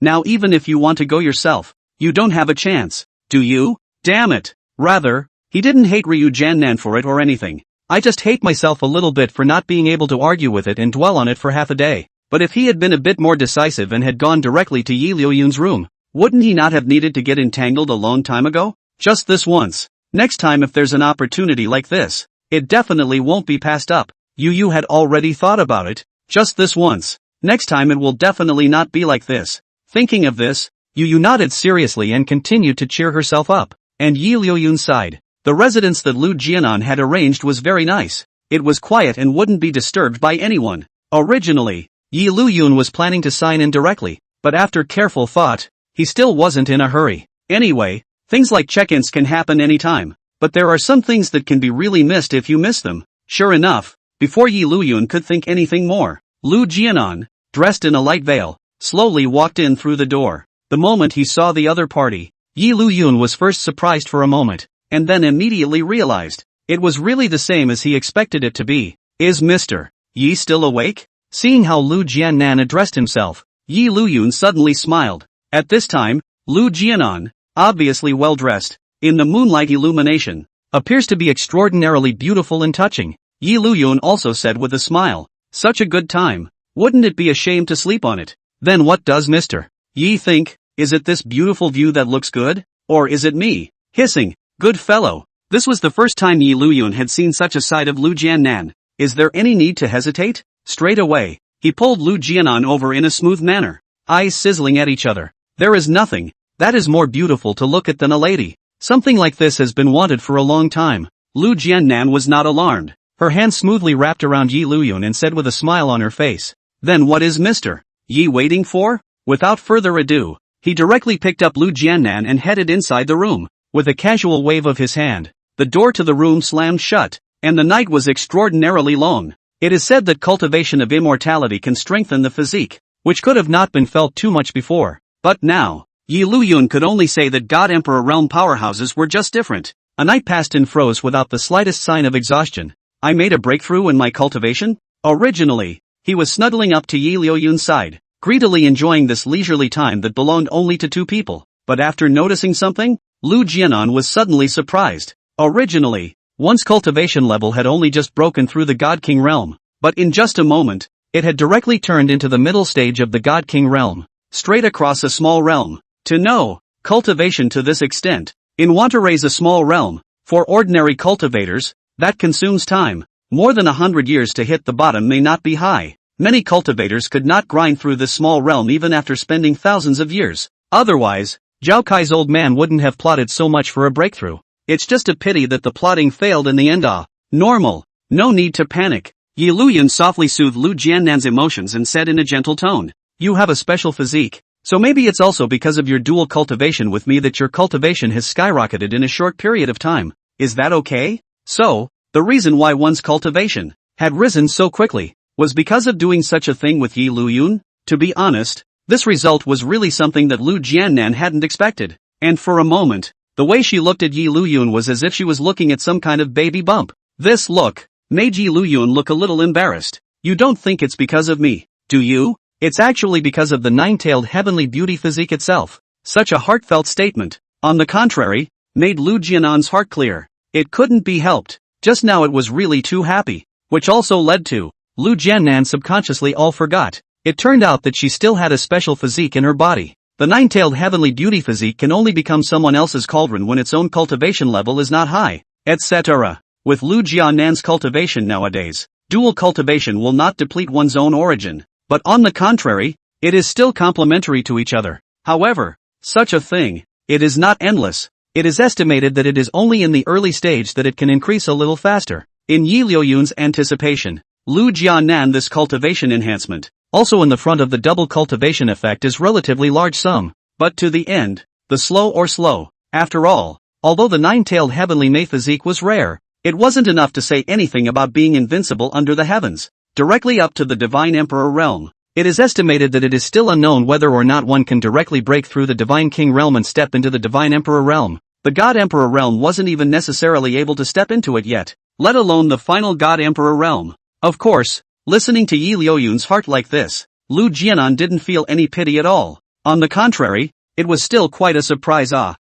S1: Now even if you want to go yourself, you don't have a chance, do you? Damn it. Rather, he didn't hate Liu Jianan for it or anything. I just hate myself a little bit for not being able to argue with it and dwell on it for half a day. But if he had been a bit more decisive and had gone directly to Liuyun's room, wouldn't he not have needed to get entangled a long time ago? Just this once. Next time if there's an opportunity like this, it definitely won't be passed up. You had already thought about it. Just this once. Next time it will definitely not be like this. Thinking of this, Yu nodded seriously and continued to cheer herself up. And Liuyun sighed. The residence that Liu Jianan had arranged was very nice. It was quiet and wouldn't be disturbed by anyone. Originally, Liuyun was planning to sign in directly, but after careful thought, he still wasn't in a hurry. Anyway, things like check-ins can happen anytime, but there are some things that can be really missed if you miss them. Sure enough, before Liuyun could think anything more, Liu Jianan, dressed in a light veil, slowly walked in through the door. The moment he saw the other party, Liuyun was first surprised for a moment, and then immediately realized, it was really the same as he expected it to be. Is Mr. Yi still awake? Seeing how Liu Jianan addressed himself, Liuyun suddenly smiled. At this time, Liu Jianan, obviously well-dressed, in the moonlight illumination, appears to be extraordinarily beautiful and touching. Liuyun also said with a smile, such a good time, wouldn't it be a shame to sleep on it? Then what does Mr. Yi think? Is it this beautiful view that looks good? Or is it me? Hissing, good fellow. This was the first time Liuyun had seen such a sight of Liu Jianan. Is there any need to hesitate? Straight away, he pulled Liu Jianan over in a smooth manner, eyes sizzling at each other. There is nothing that is more beautiful to look at than a lady. Something like this has been wanted for a long time. Liu Jianan was not alarmed. Her hand smoothly wrapped around Liuyun and said with a smile on her face, then what is Mr. Yi waiting for? Without further ado, he directly picked up Liu Jianan and headed inside the room. With a casual wave of his hand, the door to the room slammed shut, and the night was extraordinarily long. It is said that cultivation of immortality can strengthen the physique, which could have not been felt too much before. But now, Liuyun could only say that God Emperor realm powerhouses were just different. A night passed and froze without the slightest sign of exhaustion. I made a breakthrough in my cultivation? Originally, he was snuggling up to Liuyun's side, greedily enjoying this leisurely time that belonged only to two people. But after noticing something, Liu Jianan was suddenly surprised. Originally, one's cultivation level had only just broken through the God King realm, but in just a moment, it had directly turned into the middle stage of the God King realm, straight across a small realm. To know cultivation to this extent, in want to raise a small realm, for ordinary cultivators, that consumes time. More than 100 years to hit the bottom may not be high. Many cultivators could not grind through this small realm even after spending thousands of years. Otherwise, Zhao Kai's old man wouldn't have plotted so much for a breakthrough. It's just a pity that the plotting failed in the end. Normal. No need to panic. Liuyun softly soothed Liu Jianan's emotions and said in a gentle tone, you have a special physique, so maybe it's also because of your dual cultivation with me that your cultivation has skyrocketed in a short period of time. Is that okay? So, the reason why one's cultivation had risen so quickly was because of doing such a thing with Liuyun? To be honest, this result was really something that Liu Jianan hadn't expected. And for a moment, the way she looked at Liuyun was as if she was looking at some kind of baby bump. This look made Liuyun look a little embarrassed. You don't think it's because of me, do you? It's actually because of the nine-tailed heavenly beauty physique itself. Such a heartfelt statement, on the contrary, made Liu Jianan's heart clear. It couldn't be helped. Just now it was really too happy. Which also led to, Liu Jianan subconsciously all forgot. It turned out that she still had a special physique in her body. The nine-tailed heavenly beauty physique can only become someone else's cauldron when its own cultivation level is not high, etc. With Liu Jianan's cultivation nowadays, dual cultivation will not deplete one's own origin, but on the contrary, it is still complementary to each other. However, such a thing, it is not endless. It is estimated that it is only in the early stage that it can increase a little faster. In Liuyun's anticipation, Liu Jianan this cultivation enhancement, also in the front of the double cultivation effect is relatively large sum, but to the end, the slow. After all, although the nine-tailed heavenly May physique was rare, it wasn't enough to say anything about being invincible under the heavens. Directly up to the Divine Emperor realm, it is estimated that it is still unknown whether or not one can directly break through the Divine King realm and step into the Divine Emperor realm. The God Emperor realm wasn't even necessarily able to step into it yet, let alone the final God Emperor realm. Of course, listening to Liuyun's heart like this, Liu Jianan didn't feel any pity at all. On the contrary, it was still quite a surprise.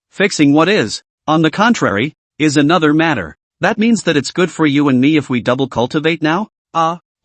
S1: Fixing what is, on the contrary, is another matter. That means that it's good for you and me if we double cultivate now?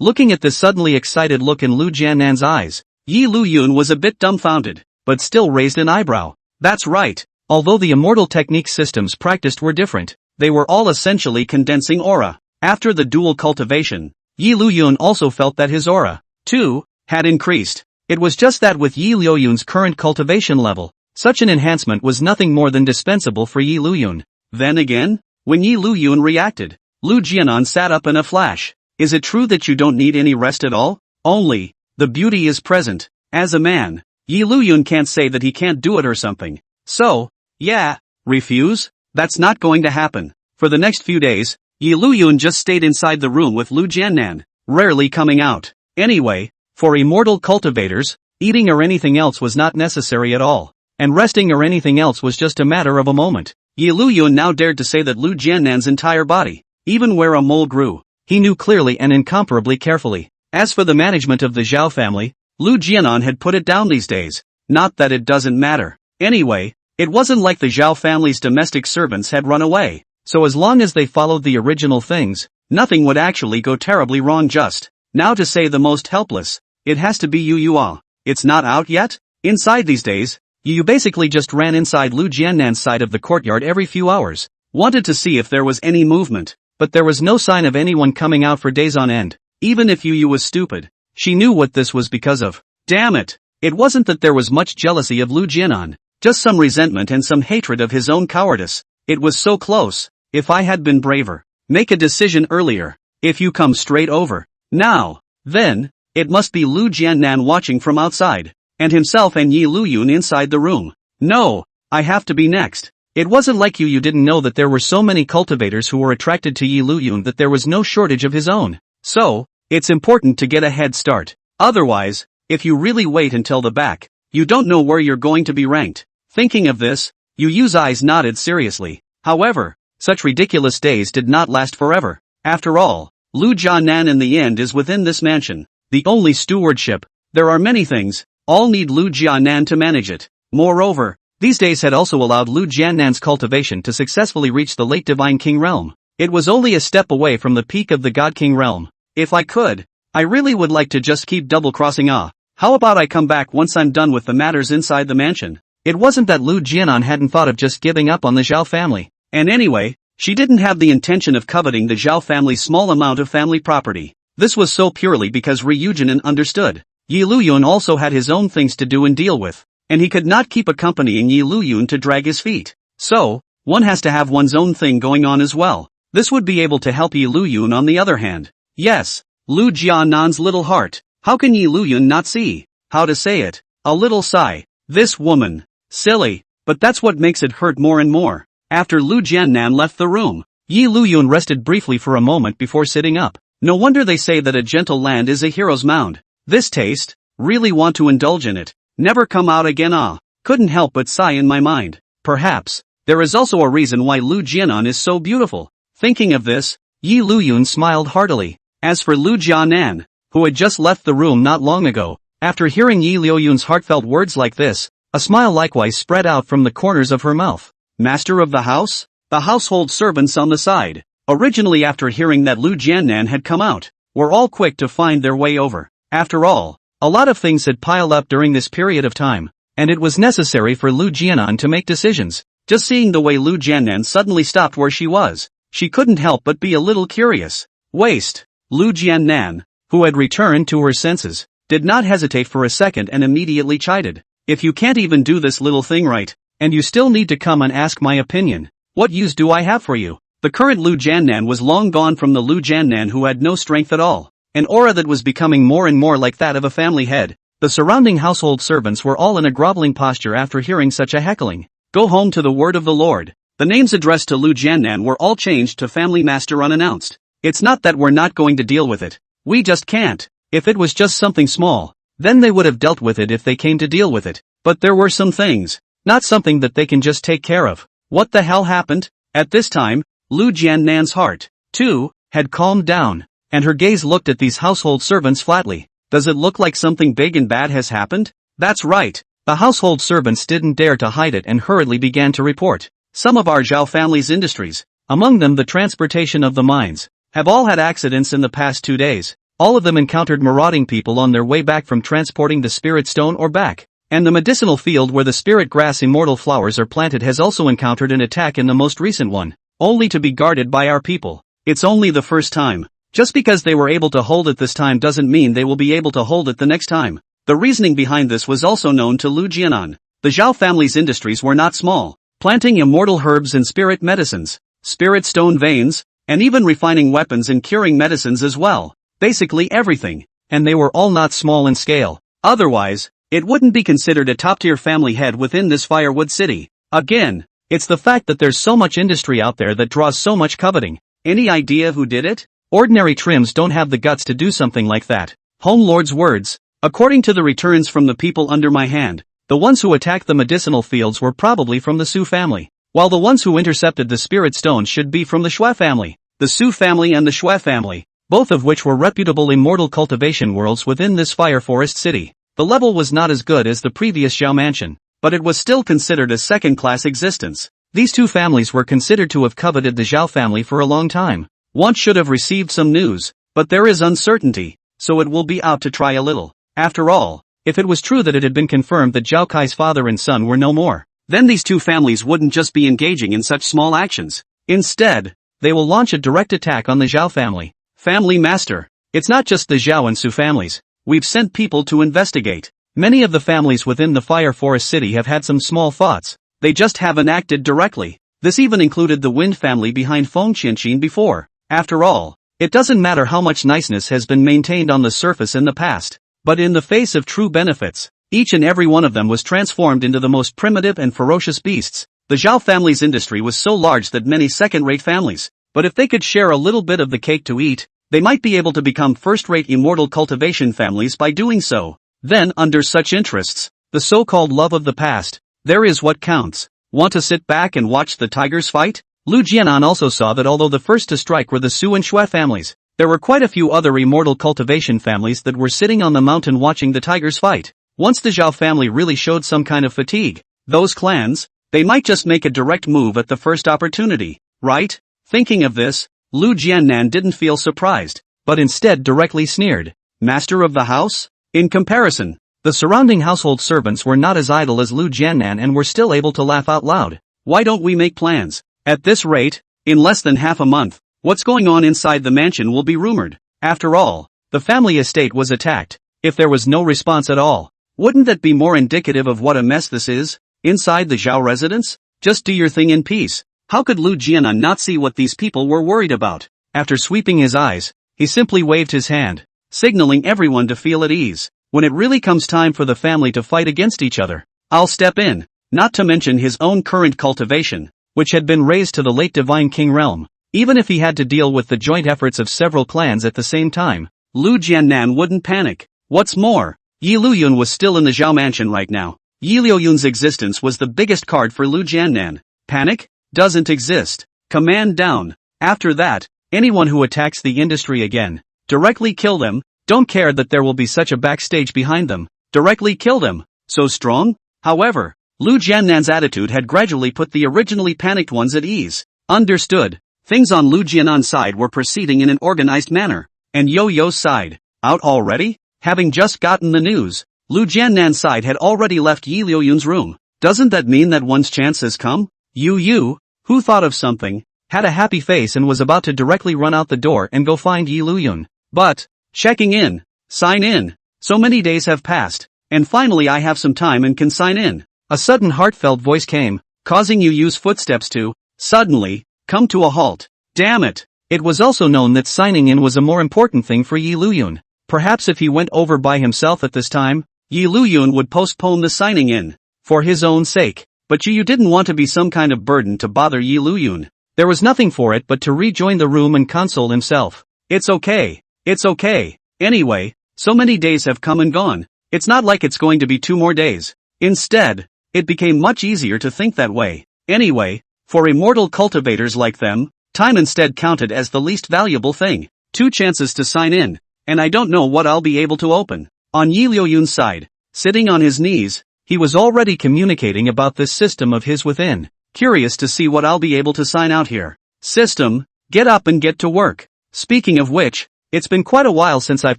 S1: Looking at the suddenly excited look in Liu Jianan's eyes, Liuyun was a bit dumbfounded, but still raised an eyebrow. That's right. Although the immortal technique systems practiced were different, they were all essentially condensing aura. After the dual cultivation, Liuyun also felt that his aura, too, had increased. It was just that with Liuyun's current cultivation level, such an enhancement was nothing more than dispensable for Liuyun. Then again, when Liuyun reacted, Liu Jianan sat up in a flash. Is it true that you don't need any rest at all? Only, the beauty is present. As a man, Liuyun can't say that he can't do it or something. So, yeah, refuse? That's not going to happen. For the next few days, Liuyun just stayed inside the room with Liu Jianan, rarely coming out. Anyway, for immortal cultivators, eating or anything else was not necessary at all, and resting or anything else was just a matter of a moment. Liuyun now dared to say that Liu Jianan's entire body, even where a mole grew, he knew clearly and incomparably carefully. As for the management of the Zhao family, Liu Jianan had put it down these days. Not that it doesn't matter. Anyway, it wasn't like the Zhao family's domestic servants had run away, so as long as they followed the original things, nothing would actually go terribly wrong. Just now to say the most helpless, it has to be Yu. It's not out yet? Inside these days, Yu basically just ran inside Liu Jianan's side of the courtyard every few hours, wanted to see if there was any movement, but there was no sign of anyone coming out for days on end. Even if Yu was stupid, she knew what this was because of. Damn it! It wasn't that there was much jealousy of Liu Jianan, just some resentment and some hatred of his own cowardice. It was so close. If I had been braver, make a decision earlier. If you come straight over now, then it must be Liu Jianan watching from outside, and himself and Liuyun inside the room. No, I have to be next. It wasn't like you didn't know that there were so many cultivators who were attracted to Liuyun that there was no shortage of his own. So, it's important to get a head start. Otherwise, if you really wait until the back, you don't know where you're going to be ranked. Thinking of this, Yu's eyes nodded seriously. However, such ridiculous days did not last forever. After all, Liu Jianan in the end is within this mansion, the only stewardship. There are many things, all need Liu Jianan to manage it. Moreover, these days had also allowed Liu Jianan's cultivation to successfully reach the late Divine King realm. It was only a step away from the peak of the God King realm. If I could, I really would like to just keep double-crossing How about I come back once I'm done with the matters inside the mansion? It wasn't that Liu Jianan hadn't thought of just giving up on the Zhao family. And anyway, she didn't have the intention of coveting the Zhao family's small amount of family property. This was so purely because Liu Jianan understood. Liuyun also had his own things to do and deal with, and he could not keep accompanying Liuyun to drag his feet. So, one has to have one's own thing going on as well. This would be able to help Liuyun on the other hand. Yes, Liu Jianan's little heart. How can Liuyun not see? How to say it? A little sigh. This woman. Silly, but that's what makes it hurt more and more. After Liu Jianan left the room, Liuyun rested briefly for a moment before sitting up. No wonder they say that a gentle land is a hero's mound. This taste, really want to indulge in it. Never come out again. Couldn't help but sigh in my mind. Perhaps, there is also a reason why Liu Jianan is so beautiful. Thinking of this, Liuyun smiled heartily. As for Liu Jianan, who had just left the room not long ago, after hearing Liuyun's heartfelt words like this, a smile likewise spread out from the corners of her mouth. Master of the house? The household servants on the side, originally after hearing that Liu Jianan had come out, were all quick to find their way over. After all, a lot of things had piled up during this period of time, and it was necessary for Liu Jianan to make decisions. Just seeing the way Liu Jianan suddenly stopped where she was, she couldn't help but be a little curious. Waste. Liu Jianan, who had returned to her senses, did not hesitate for a second and immediately chided. If you can't even do this little thing right, and you still need to come and ask my opinion, what use do I have for you? The current Liu Jianan was long gone from the Liu Jianan who had no strength at all, an aura that was becoming more and more like that of a family head. The surrounding household servants were all in a groveling posture after hearing such a heckling. Go home to the word of the Lord. The names addressed to Liu Jianan were all changed to family master unannounced. It's not that we're not going to deal with it. We just can't. If it was just something small, then they would have dealt with it if they came to deal with it. But there were some things, not something that they can just take care of. What the hell happened? At this time, Liu Jianan's heart, too, had calmed down, and her gaze looked at these household servants flatly. Does it look like something big and bad has happened? That's right. The household servants didn't dare to hide it and hurriedly began to report. Some of our Zhao family's industries, among them the transportation of the mines, have all had accidents in the past 2 days. All of them encountered marauding people on their way back from transporting the spirit stone or back. And the medicinal field where the spirit grass immortal flowers are planted has also encountered an attack in the most recent one, only to be guarded by our people. It's only the first time. Just because they were able to hold it this time doesn't mean they will be able to hold it the next time. The reasoning behind this was also known to Liu Jianan. The Zhao family's industries were not small, planting immortal herbs and spirit medicines, spirit stone veins, and even refining weapons and curing medicines as well. Basically everything. And they were all not small in scale. Otherwise, it wouldn't be considered a top-tier family head within this firewood city. Again, it's the fact that there's so much industry out there that draws so much coveting. Any idea who did it? Ordinary trims don't have the guts to do something like that. Home Lord's words. According to the returns from the people under my hand, the ones who attacked the medicinal fields were probably from the Su family, while the ones who intercepted the spirit stones should be from the Shui family. The Su family and the Shui family, both of which were reputable immortal cultivation worlds within this fire forest city. The level was not as good as the previous Zhao mansion, but it was still considered a second-class existence. These two families were considered to have coveted the Zhao family for a long time. One should have received some news, but there is uncertainty, so it will be out to try a little. After all, if it was true that it had been confirmed that Zhao Kai's father and son were no more, then these two families wouldn't just be engaging in such small actions. Instead, they will launch a direct attack on the Zhao family. Family Master. It's not just the Zhao and Su families. We've sent people to investigate. Many of the families within the Fire Forest City have had some small thoughts. They just haven't acted directly. This even included the Wind family behind Feng Qianqin before. After all, it doesn't matter how much niceness has been maintained on the surface in the past. But in the face of true benefits, each and every one of them was transformed into the most primitive and ferocious beasts. The Zhao family's industry was so large that many second-rate families, but if they could share a little bit of the cake to eat, they might be able to become first-rate immortal cultivation families by doing so. Then, under such interests, the so-called love of the past, there is what counts. Want to sit back and watch the tigers fight? Liu Jianan also saw that although the first to strike were the Su and Shui families, there were quite a few other immortal cultivation families that were sitting on the mountain watching the tigers fight. Once the Zhao family really showed some kind of fatigue, those clans, they might just make a direct move at the first opportunity, right? Thinking of this, Liu Jianan didn't feel surprised, but instead directly sneered. Master of the house? In comparison, the surrounding household servants were not as idle as Liu Jianan and were still able to laugh out loud. Why don't we make plans? At this rate, in less than half a month, what's going on inside the mansion will be rumored. After all, the family estate was attacked. If there was no response at all, wouldn't that be more indicative of what a mess this is? Inside the Zhao residence? Just do your thing in peace. How could Liu Jianan not see what these people were worried about? After sweeping his eyes, he simply waved his hand, signaling everyone to feel at ease. When it really comes time for the family to fight against each other, I'll step in. Not to mention his own current cultivation, which had been raised to the late Divine King realm. Even if he had to deal with the joint efforts of several clans at the same time, Liu Jianan wouldn't panic. What's more, Liuyun was still in the Zhao mansion right now. Liuyun's existence was the biggest card for Liu Jianan. Panic? Doesn't exist. Command down. After that, anyone who attacks the industry again, directly kill them. Don't care that there will be such a backstage behind them. Directly kill them. So strong? However, Liu Jianan's attitude had gradually put the originally panicked ones at ease. Understood. Things on Liu Jianan's side were proceeding in an organized manner. And Yo-Yo's side, out already? Having just gotten the news, Liu Jianan's side had already left Liuyun's room. Doesn't that mean that one's chance has come? Yu, who thought of something, had a happy face and was about to directly run out the door and go find Liuyun. But, checking in, sign in. So many days have passed, and finally I have some time and can sign in. A sudden heartfelt voice came, causing Yuyu's footsteps to, suddenly, come to a halt. Damn it! It was also known that signing in was a more important thing for Liuyun. Perhaps if he went over by himself at this time, Liuyun would postpone the signing in, for his own sake. But Yu didn't want to be some kind of burden to bother Liuyun. There was nothing for it but to rejoin the room and console himself. It's okay. It's okay. Anyway, so many days have come and gone. It's not like it's going to be 2 more days. Instead, it became much easier to think that way. Anyway, for immortal cultivators like them, time instead counted as the least valuable thing. 2 chances to sign in, and I don't know what I'll be able to open. On Liuyun's side, sitting on his knees, he was already communicating about this system of his within. Curious to see what I'll be able to sign out here. System, get up and get to work. Speaking of which, it's been quite a while since I've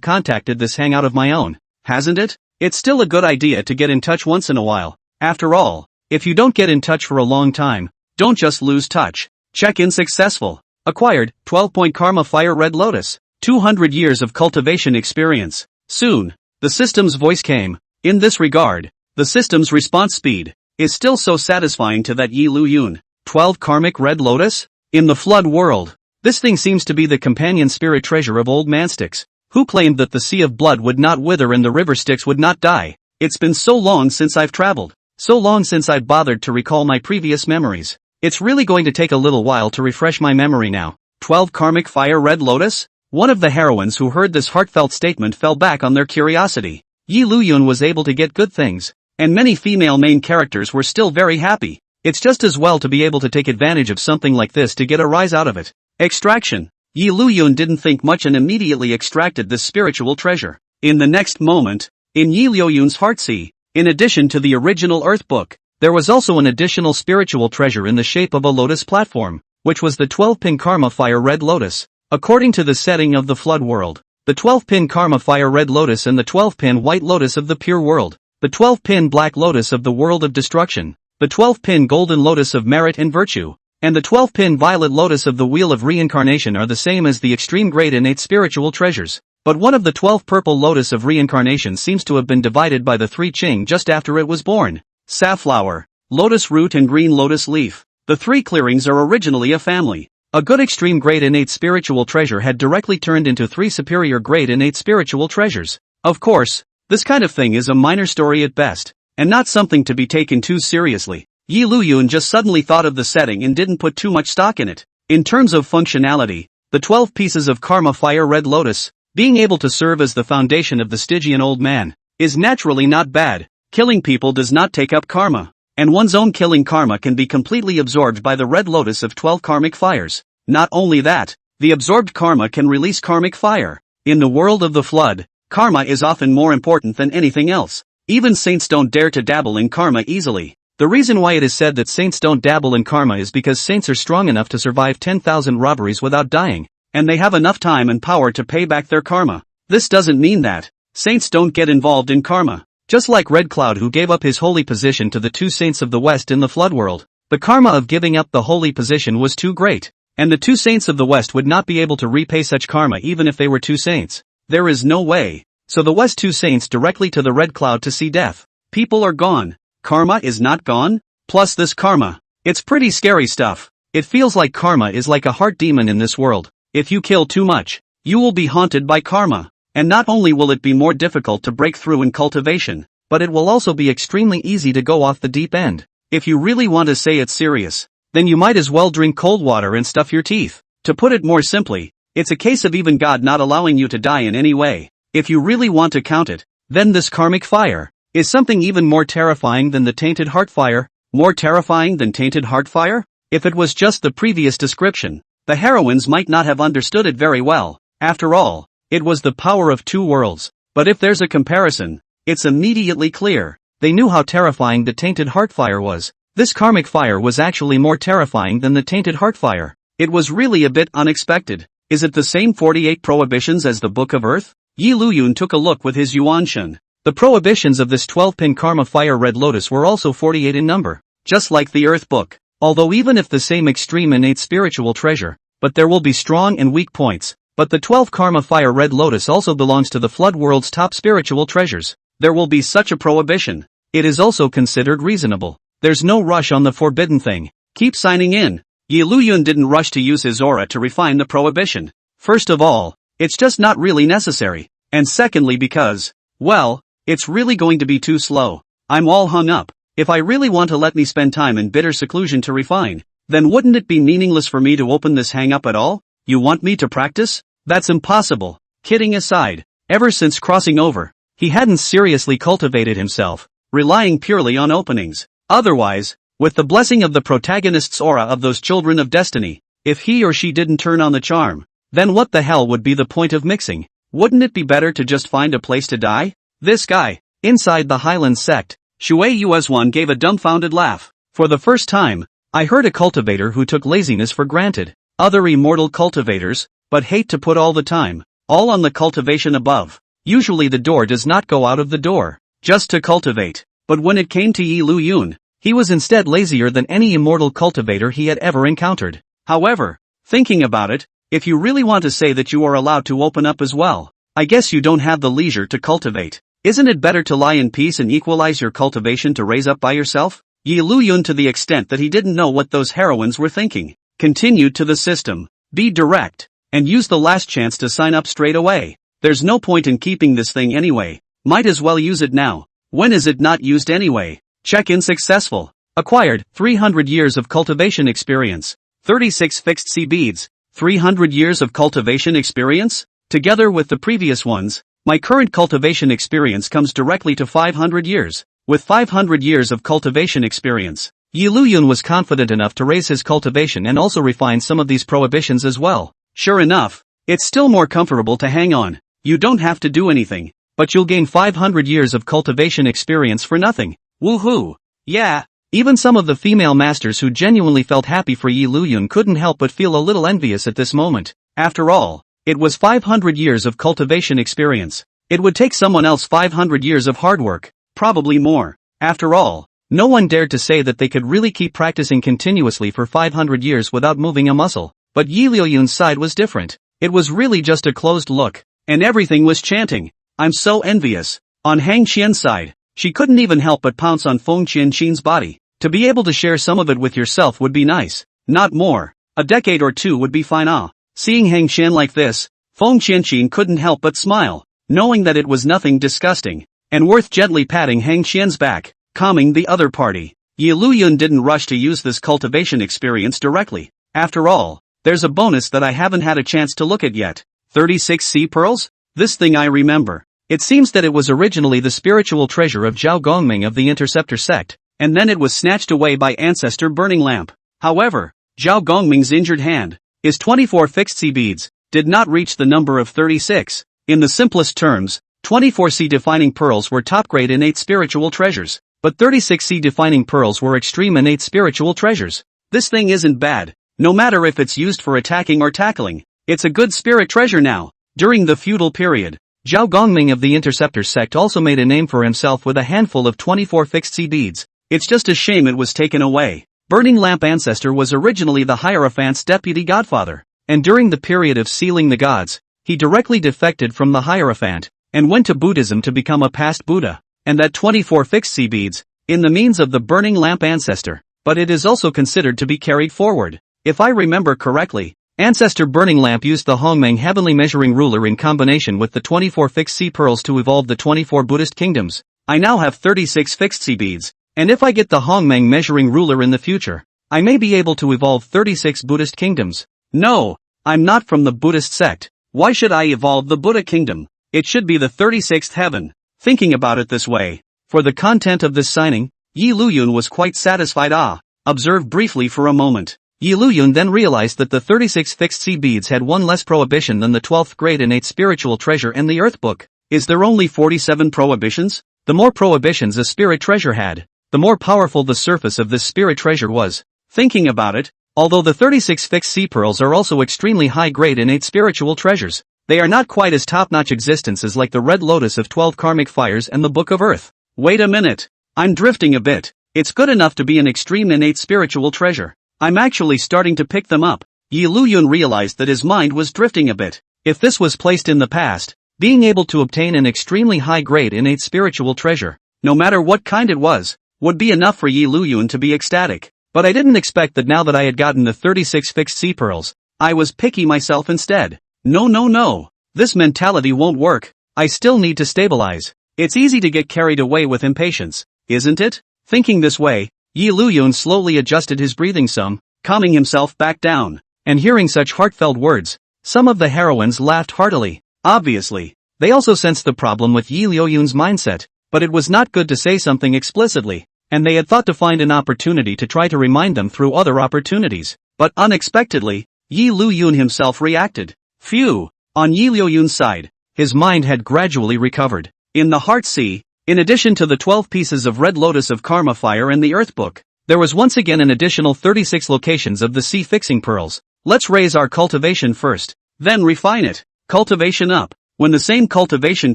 S1: contacted this hangout of my own, hasn't it? it's still a good idea to get in touch once in a while. After all, if you don't get in touch for a long time, don't just lose touch. Check-in successful. Acquired, 12-point Karma Fire Red Lotus. 200 years of cultivation experience. Soon, the system's voice came. In this regard, the system's response speed is still so satisfying to that Yi Liuyun. 12 Karmic Red Lotus? In the Flood world, this thing seems to be the companion spirit treasure of old man Styx, who claimed that the sea of blood would not wither and the river Styx would not die. It's been so long since I've traveled. So long since I've bothered to recall my previous memories. It's really going to take a little while to refresh my memory now. 12 Karmic Fire Red Lotus? One of the heroines who heard this heartfelt statement fell back on their curiosity. Yi Liuyun was able to get good things, and many female main characters were still very happy. It's just as well to be able to take advantage of something like this to get a rise out of it. Extraction. Yi Liuyun didn't think much and immediately extracted this spiritual treasure. In the next moment, in Yi Liuyun's heartsea, in addition to the original Earth book, there was also an additional spiritual treasure in the shape of a lotus platform, which was the 12-pin Karma Fire Red Lotus. According to the setting of the Flood world, the 12-pin Karma Fire Red Lotus and the 12-pin White Lotus of the Pure world, the 12-pin Black Lotus of the World of Destruction, the 12-pin Golden Lotus of Merit and Virtue, and the 12-pin Violet Lotus of the Wheel of Reincarnation are the same as the extreme grade innate spiritual treasures. But one of the 12 purple lotus of reincarnation seems to have been divided by the 3 Qing just after it was born. Safflower, lotus root and green lotus leaf. The 3 clearings are originally a family. A good extreme grade innate spiritual treasure had directly turned into 3 superior grade innate spiritual treasures. Of course, this kind of thing is a minor story at best, and not something to be taken too seriously. Yi Liuyun just suddenly thought of the setting and didn't put too much stock in it. In terms of functionality, the 12 pieces of Karma Fire Red Lotus, being able to serve as the foundation of the Stygian old man, is naturally not bad. Killing people does not take up karma, and one's own killing karma can be completely absorbed by the Red Lotus of 12 karmic fires. Not only that, the absorbed karma can release karmic fire. In the world of the Flood, karma is often more important than anything else. Even saints don't dare to dabble in karma easily. The reason why it is said that saints don't dabble in karma is because saints are strong enough to survive 10,000 robberies without dying, and they have enough time and power to pay back their karma. This doesn't mean that saints don't get involved in karma. Just like Red Cloud, who gave up his holy position to the 2 saints of the West in the Flood world, the karma of giving up the holy position was too great, and the 2 saints of the West would not be able to repay such karma even if they were 2 saints. There is no way. So the West 2 saints directly to the Red Cloud to see death. People are gone. Karma is not gone? Plus this karma. It's pretty scary stuff. It feels like karma is like a heart demon in this world. If you kill too much, you will be haunted by karma. And not only will it be more difficult to break through in cultivation, but it will also be extremely easy to go off the deep end. If you really want to say it's serious, then you might as well drink cold water and stuff your teeth. To put it more simply, it's a case of even God not allowing you to die in any way. If you really want to count it, then this karmic fire is something even more terrifying than the tainted heart fire. More terrifying than tainted heart fire? If it was just the previous description, the heroines might not have understood it very well. After all, it was the power of 2 worlds. But if there's a comparison, it's immediately clear. They knew how terrifying the tainted heart fire was. This karmic fire was actually more terrifying than the tainted heart fire. It was really a bit unexpected. Is it the same 48 prohibitions as the Book of Earth? Yi Liuyun took a look with his Yuanshan. The prohibitions of this 12-pin Karma Fire Red Lotus were also 48 in number, just like the Earth book. Although even if the same extreme innate spiritual treasure, but there will be strong and weak points. But the 12 Karma Fire Red Lotus also belongs to the Flood world's top spiritual treasures. There will be such a prohibition. It is also considered reasonable. There's no rush on the forbidden thing. Keep signing in. Yi Liuyun didn't rush to use his aura to refine the prohibition. First of all, it's just not really necessary. And secondly because, well, it's really going to be too slow. I'm all hung up. If I really want to let me spend time in bitter seclusion to refine, then wouldn't it be meaningless for me to open this hang up at all? You want me to practice? That's impossible. Kidding aside, ever since crossing over, he hadn't seriously cultivated himself, relying purely on openings. Otherwise, with the blessing of the protagonist's aura of those children of destiny, if he or she didn't turn on the charm, then what the hell would be the point of mixing? Wouldn't it be better to just find a place to die? This guy, inside the Hyland Sect, Shui Yuezwan gave a dumbfounded laugh. For the first time, I heard a cultivator who took laziness for granted. Other immortal cultivators, but hate to put all the time, all on the cultivation above. Usually the door does not go out of the door. just to cultivate. But when it came to Liuyun, he was instead lazier than any immortal cultivator he had ever encountered. However, thinking about it, if you really want to say that you are allowed to open up as well, I guess you don't have the leisure to cultivate. Isn't it better to lie in peace and equalize your cultivation to raise up by yourself? Liuyun, to the extent that he didn't know what those heroines were thinking, continued to the system. Be direct, and use the last chance to sign up straight away. There's no point in keeping this thing anyway. Might as well use it now. When is it not used anyway? Check-in successful. Acquired 300 years of cultivation experience. 36 fixed sea beads. 300 years of cultivation experience? Together with the previous ones, my current cultivation experience comes directly to 500 years. With 500 years of cultivation experience, Liuyun was confident enough to raise his cultivation and also refine some of these prohibitions as well. Sure enough, it's still more comfortable to hang on. You don't have to do anything, but you'll gain 500 years of cultivation experience for nothing. Woohoo! Yeah, even some of the female masters who genuinely felt happy for Liuyun couldn't help but feel a little envious at this moment. After all, it was 500 years of cultivation experience. It would take someone else 500 years of hard work, probably more. After all, no one dared to say that they could really keep practicing continuously for 500 years without moving a muscle. But Liuyun's side was different. It was really just a closed look, and everything was chanting. I'm so envious. On Hang Qian's side, she couldn't even help but pounce on Feng Qianqin's body. To be able to share some of it with yourself would be nice. Not more. A decade or two would be fine. Seeing Hang Qian like this, Feng Qianqin couldn't help but smile, knowing that it was nothing disgusting, and worth gently patting Hang Qian's back, calming the other party. Liuyun didn't rush to use this cultivation experience directly. After all, there's a bonus that I haven't had a chance to look at yet. 36 sea pearls? This thing I remember. It seems that it was originally the spiritual treasure of Zhao Gongming of the Interceptor sect, and then it was snatched away by Ancestor Burning Lamp. However, Zhao Gongming's injured hand, his 24 fixed sea beads, did not reach the number of 36. In the simplest terms, 24 sea defining pearls were top grade innate spiritual treasures, but 36 sea defining pearls were extreme innate spiritual treasures. This thing isn't bad. No matter if it's used for attacking or tackling, it's a good spirit treasure now. During the feudal period, Zhao Gongming of the Interceptor sect also made a name for himself with a handful of 24 fixed sea beads. It's just a shame it was taken away. Burning Lamp Ancestor was originally the Hierophant's deputy godfather, and during the period of sealing the gods, he directly defected from the Hierophant, and went to Buddhism to become a past Buddha, and that 24 fixed sea beads, in the means of the Burning Lamp Ancestor, but it is also considered to be carried forward. If I remember correctly, Ancestor Burning Lamp used the Hongmeng Heavenly Measuring Ruler in combination with the 24 fixed sea pearls to evolve the 24 Buddhist kingdoms. I now have 36 fixed sea beads, and if I get the Hongmeng Measuring Ruler in the future, I may be able to evolve 36 Buddhist kingdoms. No, I'm not from the Buddhist sect. Why should I evolve the Buddha kingdom? It should be the 36th heaven. Thinking about it this way, for the content of this signing, Liuyun was quite satisfied. Observe briefly for a moment. Liuyun then realized that the 36 fixed sea beads had one less prohibition than the 12th grade innate spiritual treasure and the Earth Book. Is there only 47 prohibitions? The more prohibitions a spirit treasure had, the more powerful the surface of this spirit treasure was. Thinking about it, although the 36 fixed sea pearls are also extremely high-grade innate spiritual treasures, they are not quite as top-notch existences like the Red Lotus of 12 Karmic Fires and the Book of Earth. Wait a minute. I'm drifting a bit. It's good enough to be an extreme innate spiritual treasure. I'm actually starting to pick them up. Liuyun realized that his mind was drifting a bit. If this was placed in the past, being able to obtain an extremely high-grade innate spiritual treasure, no matter what kind it was, would be enough for Liuyun to be ecstatic. But I didn't expect that now that I had gotten the 36 fixed sea pearls, I was picky myself instead. No. This mentality won't work. I still need to stabilize. It's easy to get carried away with impatience, isn't it? Thinking this way, Liuyun slowly adjusted his breathing some, calming himself back down. And hearing such heartfelt words, some of the heroines laughed heartily. Obviously, they also sensed the problem with Liuyun's mindset, but it was not good to say something explicitly, and they had thought to find an opportunity to try to remind them through other opportunities. But unexpectedly, Liuyun himself reacted. Phew! On Liuyun's side, his mind had gradually recovered. In the Heart Sea, in addition to the 12 pieces of Red Lotus of Karma Fire and the Earth Book, there was once again an additional 36 locations of the sea fixing pearls. Let's raise our cultivation first, then refine it. Cultivation up. When the same cultivation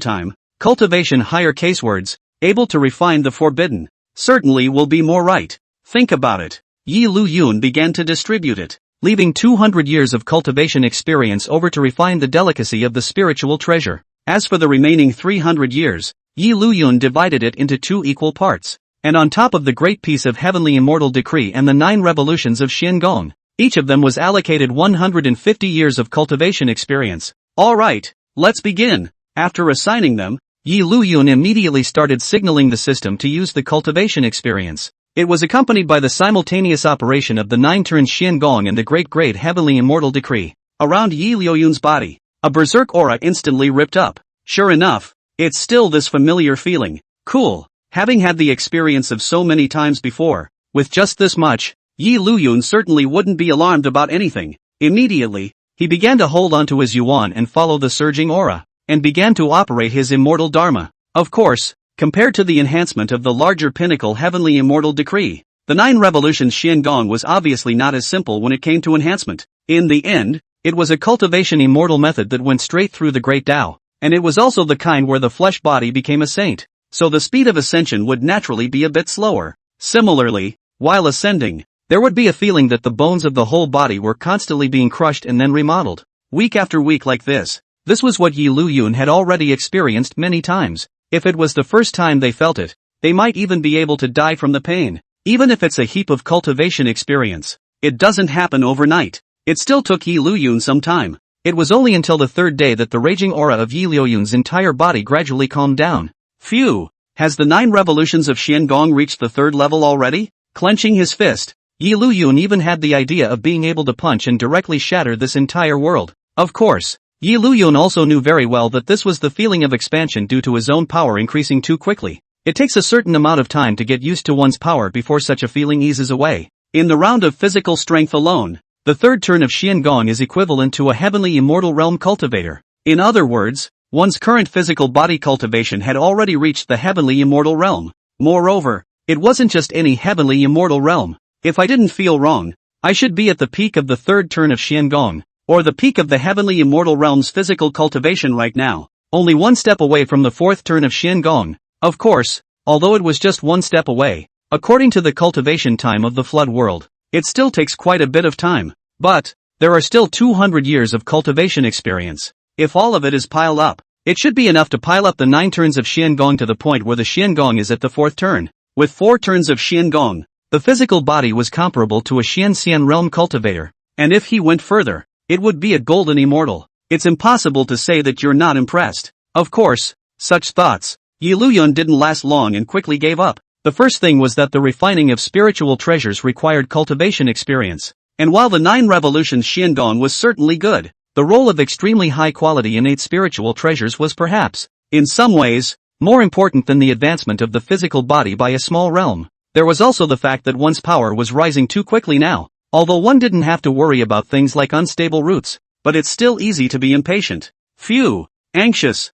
S1: time, cultivation higher case words, able to refine the forbidden, certainly will be more right. Think about it. Liuyun began to distribute it, leaving 200 years of cultivation experience over to refine the delicacy of the spiritual treasure. As for the remaining 300 years, Liuyun divided it into 2 equal parts. And on top of the great piece of heavenly immortal decree and the 9 revolutions of Xiangong, each of them was allocated 150 years of cultivation experience. Alright, let's begin. After assigning them, Liuyun immediately started signaling the system to use the cultivation experience. It was accompanied by the simultaneous operation of the 9 turns Xiangong and the great heavenly immortal decree. Around Liuyun's body, a berserk aura instantly ripped up. Sure enough, it's still this familiar feeling. Cool. Having had the experience of so many times before, with just this much, Liuyun certainly wouldn't be alarmed about anything. Immediately, he began to hold onto his yuan and follow the surging aura, and began to operate his immortal dharma. Of course, compared to the enhancement of the larger pinnacle heavenly immortal decree, the 9 revolutions Xiangong was obviously not as simple when it came to enhancement. In the end, it was a cultivation immortal method that went straight through the great Tao, and it was also the kind where the flesh body became a saint. So the speed of ascension would naturally be a bit slower. Similarly, while ascending, there would be a feeling that the bones of the whole body were constantly being crushed and then remodeled, week after week like this. This was what Liuyun had already experienced many times. If it was the first time they felt it, they might even be able to die from the pain. Even if it's a heap of cultivation experience, it doesn't happen overnight. It still took Liuyun some time. It was only until the 3rd day that the raging aura of Liuyun's entire body gradually calmed down. Phew! Has the 9 revolutions of Xiangong reached the 3rd level already? Clenching his fist, Liuyun even had the idea of being able to punch and directly shatter this entire world. Of course, Liuyun also knew very well that this was the feeling of expansion due to his own power increasing too quickly. It takes a certain amount of time to get used to one's power before such a feeling eases away. In the round of physical strength alone, the 3rd turn of Xiangong is equivalent to a heavenly immortal realm cultivator. In other words, one's current physical body cultivation had already reached the heavenly immortal realm. Moreover, it wasn't just any heavenly immortal realm. If I didn't feel wrong, I should be at the peak of the 3rd turn of Xiangong, or the peak of the heavenly immortal realm's physical cultivation right now, only 1 step away from the 4th turn of Xiangong. Of course, although it was just 1 step away, according to the cultivation time of the flood world, it still takes quite a bit of time. But, there are still 200 years of cultivation experience. If all of it is piled up, it should be enough to pile up the 9 turns of Xiangong to the point where the Xiangong is at the 4th turn. With 4 turns of Xiangong, the physical body was comparable to a Xianxian realm cultivator, and if he went further, it would be a golden immortal. It's impossible to say that you're not impressed. Of course, such thoughts, Liuyun didn't last long and quickly gave up. The first thing was that the refining of spiritual treasures required cultivation experience, and while the 9 revolutions Xiangong was certainly good, the role of extremely high-quality innate spiritual treasures was perhaps, in some ways, more important than the advancement of the physical body by a small realm. There was also the fact that one's power was rising too quickly now, although one didn't have to worry about things like unstable roots, but it's still easy to be impatient. Phew, anxious.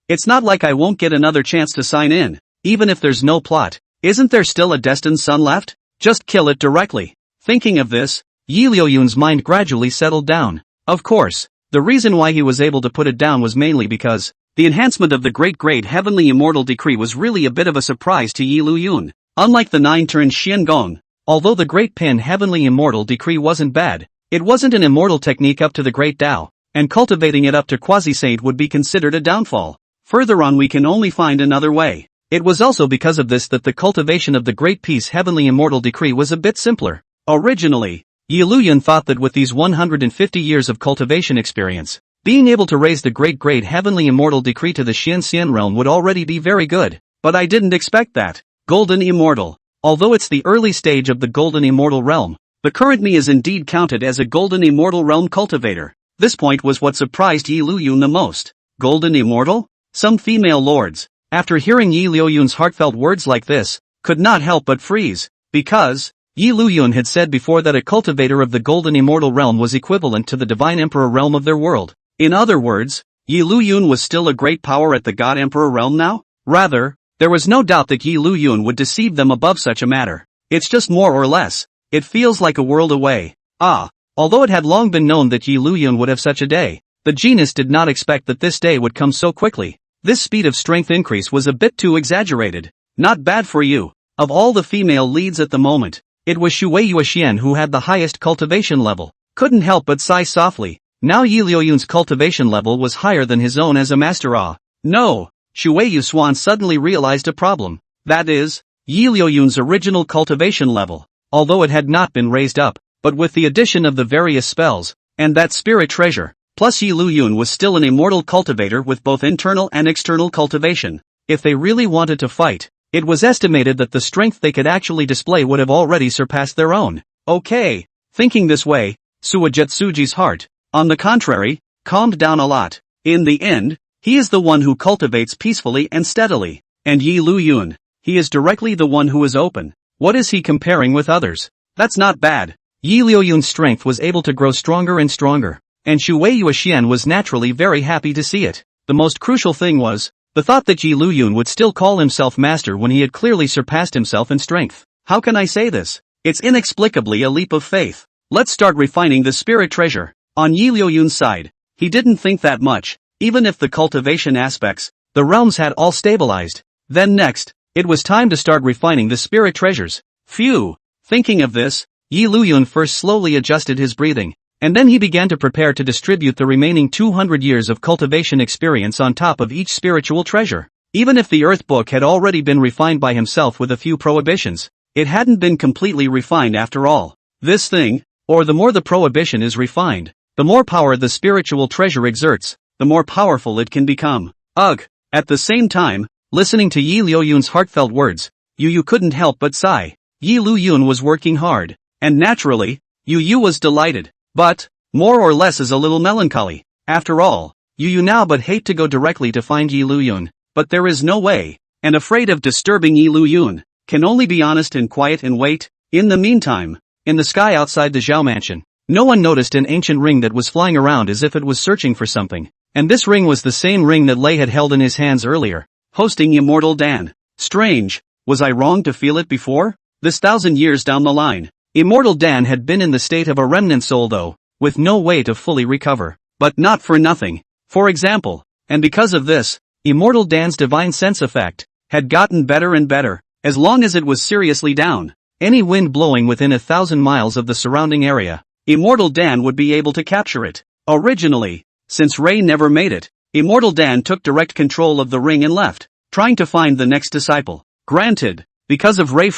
S1: It's not like I won't get another chance to sign in, even if there's no plot. Isn't there still a destined son left? Just kill it directly. Thinking of this, Liuyun's mind gradually settled down. Of course, the reason why he was able to put it down was mainly because the enhancement of the great heavenly immortal decree was really a bit of a surprise to Liuyun. Unlike the 9 turns Xiangong, although the great pin heavenly immortal decree wasn't bad, it wasn't an immortal technique up to the great Tao, and cultivating it up to quasi-saint would be considered a downfall. Further on we can only find another way. It was also because of this that the cultivation of the great piece heavenly immortal decree was a bit simpler. Originally, Liuyun thought that with these 150 years of cultivation experience, being able to raise the great heavenly immortal decree to the Xianxian realm would already be very good. But I didn't expect that. Golden Immortal. Although it's the early stage of the Golden Immortal realm, the current me is indeed counted as a Golden Immortal realm cultivator. This point was what surprised Liuyun the most. Golden Immortal? Some female lords, after hearing Liuyun's heartfelt words like this, could not help but freeze, because Liuyun had said before that a cultivator of the Golden Immortal realm was equivalent to the Divine Emperor realm of their world. In other words, Liuyun was still a great power at the God Emperor realm now? Rather, there was no doubt that Liuyun would deceive them above such a matter. It's just more or less. It feels like a world away. Although it had long been known that Liuyun would have such a day, the genius did not expect that this day would come so quickly. This speed of strength increase was a bit too exaggerated. Not bad for you. Of all the female leads at the moment, it was Shui Yuxian who had the highest cultivation level. Couldn't help but sigh softly. Now Liuyun's cultivation level was higher than his own as a master. No! Shui Yushuan suddenly realized a problem. That is, Liuyun's original cultivation level, although it had not been raised up, but with the addition of the various spells, and that spirit treasure, plus Liuyun was still an immortal cultivator with both internal and external cultivation. If they really wanted to fight, it was estimated that the strength they could actually display would have already surpassed their own. Okay. Thinking this way, Suijetsuji's heart, on the contrary, calmed down a lot. In the end, he is the one who cultivates peacefully and steadily. And Liuyun, he is directly the one who is open. What is he comparing with others? That's not bad. Liuyun's strength was able to grow stronger and stronger, and Shui Yuxian was naturally very happy to see it. The most crucial thing was the thought that Liuyun would still call himself master when he had clearly surpassed himself in strength. How can I say this? It's inexplicably a leap of faith. Let's start refining the spirit treasure. On Liuyun's side, he didn't think that much, even if the cultivation aspects, the realms had all stabilized. Then next, it was time to start refining the spirit treasures. Phew! Thinking of this, Liuyun first slowly adjusted his breathing, and then he began to prepare to distribute the remaining 200 years of cultivation experience on top of each spiritual treasure. Even if the Earth Book had already been refined by himself with a few prohibitions, it hadn't been completely refined after all. This thing, or the more the prohibition is refined, the more power the spiritual treasure exerts, the more powerful it can become. Ugh! At the same time, listening to Liuyun's heartfelt words, Yu couldn't help but sigh. Liuyun was working hard, and naturally, Yu was delighted. But, more or less is a little melancholy. After all, Yu now but hate to go directly to find Liuyun, but there is no way, and afraid of disturbing Liuyun, can only be honest and quiet and wait. In the meantime, in the sky outside the Zhao mansion, no one noticed an ancient ring that was flying around as if it was searching for something, and this ring was the same ring that Lei had held in his hands earlier, hosting Immortal Dan. Strange, was I wrong to feel it before? This 1,000 years down the line, Immortal Dan had been in the state of a remnant soul though, with no way to fully recover. But not for nothing. For example, and because of this, Immortal Dan's divine sense effect had gotten better and better, as long as it was seriously down. Any wind blowing within 1,000 miles of the surrounding area, Immortal Dan would be able to capture it. Originally, since Ray never made it, Immortal Dan took direct control of the ring and left, trying to find the next disciple. Granted, because of Ray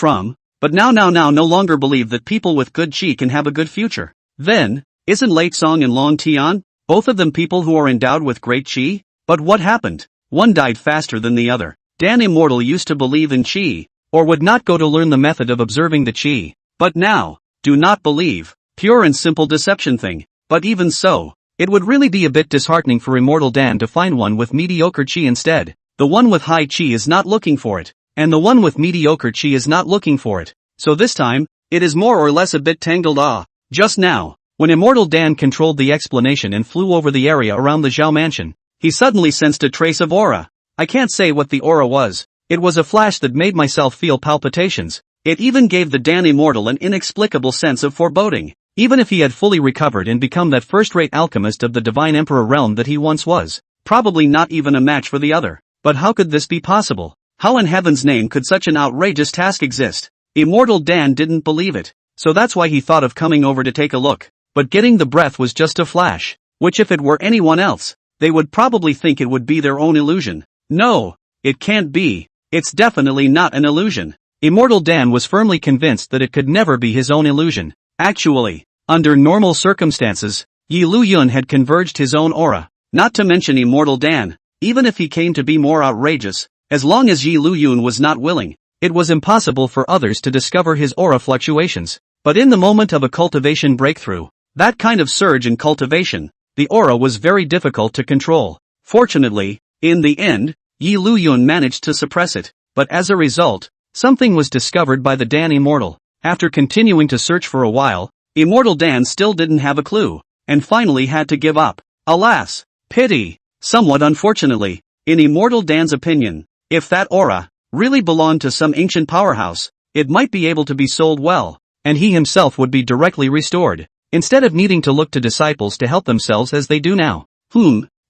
S1: but now no longer believe that people with good chi can have a good future. Then, isn't Late Song and Long Tian, both of them people who are endowed with great chi? But what happened? One died faster than the other. Dan Immortal used to believe in chi, or would not go to learn the method of observing the chi. But now, do not believe. Pure and simple deception thing. But even so, it would really be a bit disheartening for Immortal Dan to find one with mediocre chi instead. The one with high chi is not looking for it, and the one with mediocre chi is not looking for it. So this time, it is more or less a bit tangled. Just now, when Immortal Dan controlled the explanation and flew over the area around the Zhao mansion, he suddenly sensed a trace of aura. I can't say what the aura was. It was a flash that made myself feel palpitations. It even gave the Dan Immortal an inexplicable sense of foreboding. Even if he had fully recovered and become that first-rate alchemist of the Divine Emperor realm that he once was, probably not even a match for the other. But how could this be possible? How in heaven's name could such an outrageous task exist? Immortal Dan didn't believe it, so that's why he thought of coming over to take a look. But getting the breath was just a flash, which if it were anyone else, they would probably think it would be their own illusion. No, it can't be. It's definitely not an illusion. Immortal Dan was firmly convinced that it could never be his own illusion. Actually, under normal circumstances, Liuyun had converged his own aura. Not to mention Immortal Dan, even if he came to be more outrageous, as long as Liuyun was not willing, it was impossible for others to discover his aura fluctuations. But in the moment of a cultivation breakthrough, that kind of surge in cultivation, the aura was very difficult to control. Fortunately, in the end, Liuyun managed to suppress it, but as a result, something was discovered by the Dan Immortal. After continuing to search for a while, Immortal Dan still didn't have a clue, and finally had to give up. Alas! Pity! Somewhat unfortunately, in Immortal Dan's opinion, if that aura really belonged to some ancient powerhouse, it might be able to be sold well, and he himself would be directly restored, instead of needing to look to disciples to help themselves as they do now.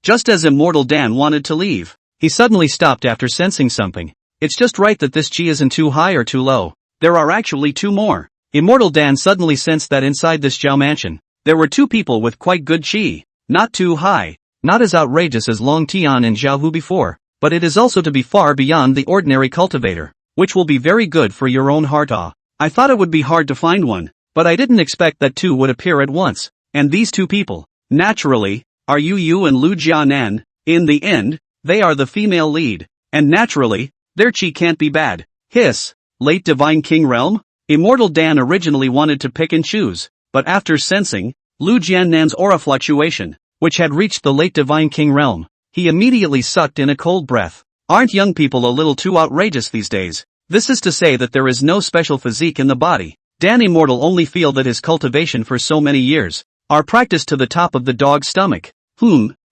S1: Just as Immortal Dan wanted to leave, He suddenly stopped after sensing something. It's just right that this chi isn't too high or too low. There are actually two more. Immortal Dan suddenly sensed that inside this Zhao mansion, there were two people with quite good chi. Not too high, not as outrageous as Long Tian and Zhao Hu before, but it is also to be far beyond the ordinary cultivator, which will be very good for your own heart. I thought it would be hard to find one, but I didn't expect that two would appear at once, and these two people, naturally, are Yu and Liu Jianan. In the end, they are the female lead, and naturally, their chi can't be bad. Hiss, late Divine King Realm? Immortal Dan originally wanted to pick and choose, but after sensing Liu Jianan's aura fluctuation, which had reached the late Divine King Realm, he immediately sucked in a cold breath. Aren't young people a little too outrageous these days? This is to say that there is no special physique in the body. Dan Immortal only feel that his cultivation for so many years are practiced to the top of the dog's stomach.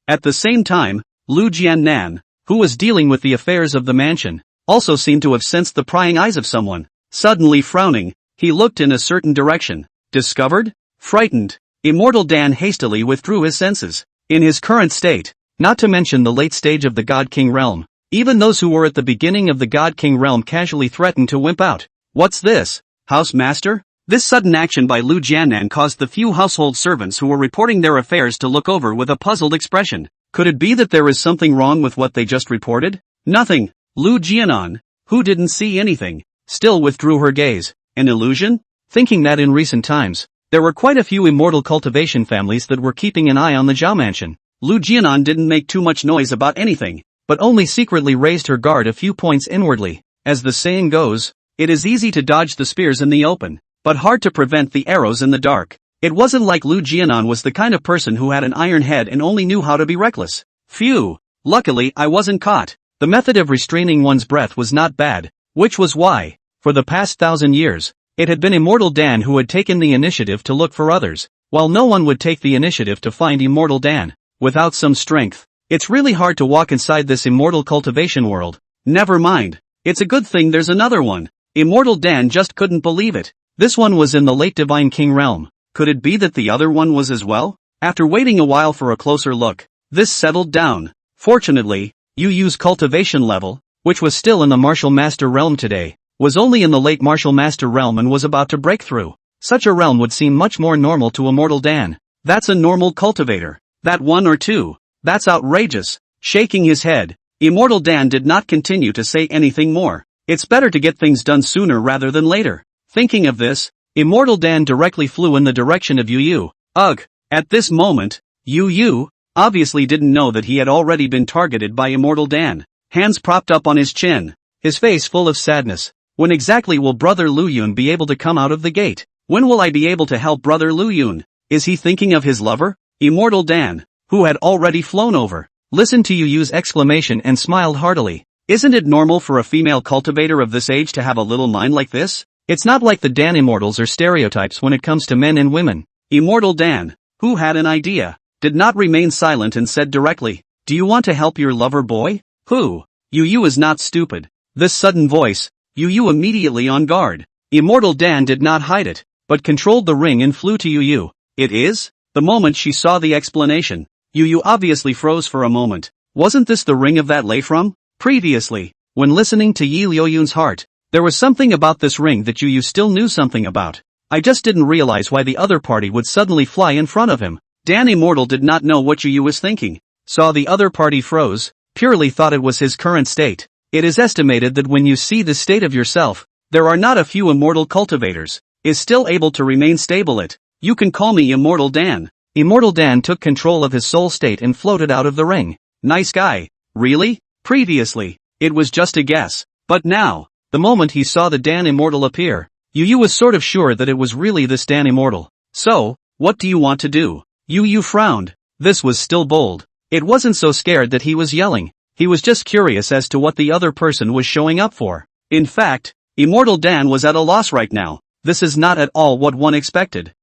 S1: At the same time, Liu Jianan, who was dealing with the affairs of the mansion, also seemed to have sensed the prying eyes of someone. Suddenly frowning, he looked in a certain direction. Discovered? Frightened, Immortal Dan hastily withdrew his senses. In his current state, not to mention the late stage of the God King realm, even those who were at the beginning of the God King realm casually threatened to wimp out. What's this? House Master? This sudden action by Liu Jianan caused the few household servants who were reporting their affairs to look over with a puzzled expression. Could it be that there is something wrong with what they just reported? Nothing. Liu Jianan, who didn't see anything, still withdrew her gaze. An illusion? Thinking that in recent times, there were quite a few immortal cultivation families that were keeping an eye on the Zhao mansion. Liu Jianan didn't make too much noise about anything, but only secretly raised her guard a few points inwardly. As the saying goes, it is easy to dodge the spears in the open, but hard to prevent the arrows in the dark. It wasn't like Liu Jianan was the kind of person who had an iron head and only knew how to be reckless. Phew! Luckily I wasn't caught. The method of restraining one's breath was not bad, which was why, for the past 1,000 years, it had been Immortal Dan who had taken the initiative to look for others, while no one would take the initiative to find Immortal Dan. Without some strength, it's really hard to walk inside this immortal cultivation world. Never mind. It's a good thing there's another one. Immortal Dan just couldn't believe it. This one was in the late Divine King realm. Could it be that the other one was as well? After waiting a while for a closer look, this settled down. Fortunately, Yu's cultivation level, which was still in the Martial Master realm today, was only in the late Martial Master realm and was about to break through. Such a realm would seem much more normal to Immortal Dan. That's a normal cultivator. That one or two. That's outrageous. Shaking his head, Immortal Dan did not continue to say anything more. It's better to get things done sooner rather than later. Thinking of this, Immortal Dan directly flew in the direction of Yu. Ugh. At this moment, Yu obviously didn't know that he had already been targeted by Immortal Dan. Hands propped up on his chin, his face full of sadness. When exactly will Brother Liuyun be able to come out of the gate? When will I be able to help Brother Liuyun? Is he thinking of his lover? Immortal Dan, who had already flown over, listened to Yu's exclamation and smiled heartily. Isn't it normal for a female cultivator of this age to have a little mind like this? It's not like the Dan immortals are stereotypes when it comes to men and women. Immortal Dan, who had an idea, did not remain silent and said directly, "Do you want to help your lover boy?" Who? Yu is not stupid. This sudden voice, Yu immediately on guard. Immortal Dan did not hide it, but controlled the ring and flew to Yu. It is? The moment she saw the explanation, Yu obviously froze for a moment. Wasn't this the ring of that lay from? Previously, when listening to Liuyun's heart, there was something about this ring that Yu still knew something about. I just didn't realize why the other party would suddenly fly in front of him. Dan Immortal did not know what Yu was thinking. Saw the other party froze, purely thought it was his current state. It is estimated that when you see this state of yourself, there are not a few immortal cultivators, is still able to remain stable. You can call me Immortal Dan. Immortal Dan took control of his soul state and floated out of the ring. Nice guy. Really? Previously, it was just a guess. But now, the moment he saw the Dan Immortal appear, Yu was sort of sure that it was really this Dan Immortal. So, what do you want to do? Yu frowned. This was still bold. It wasn't so scared that he was yelling. He was just curious as to what the other person was showing up for. In fact, Immortal Dan was at a loss right now. This is not at all what one expected.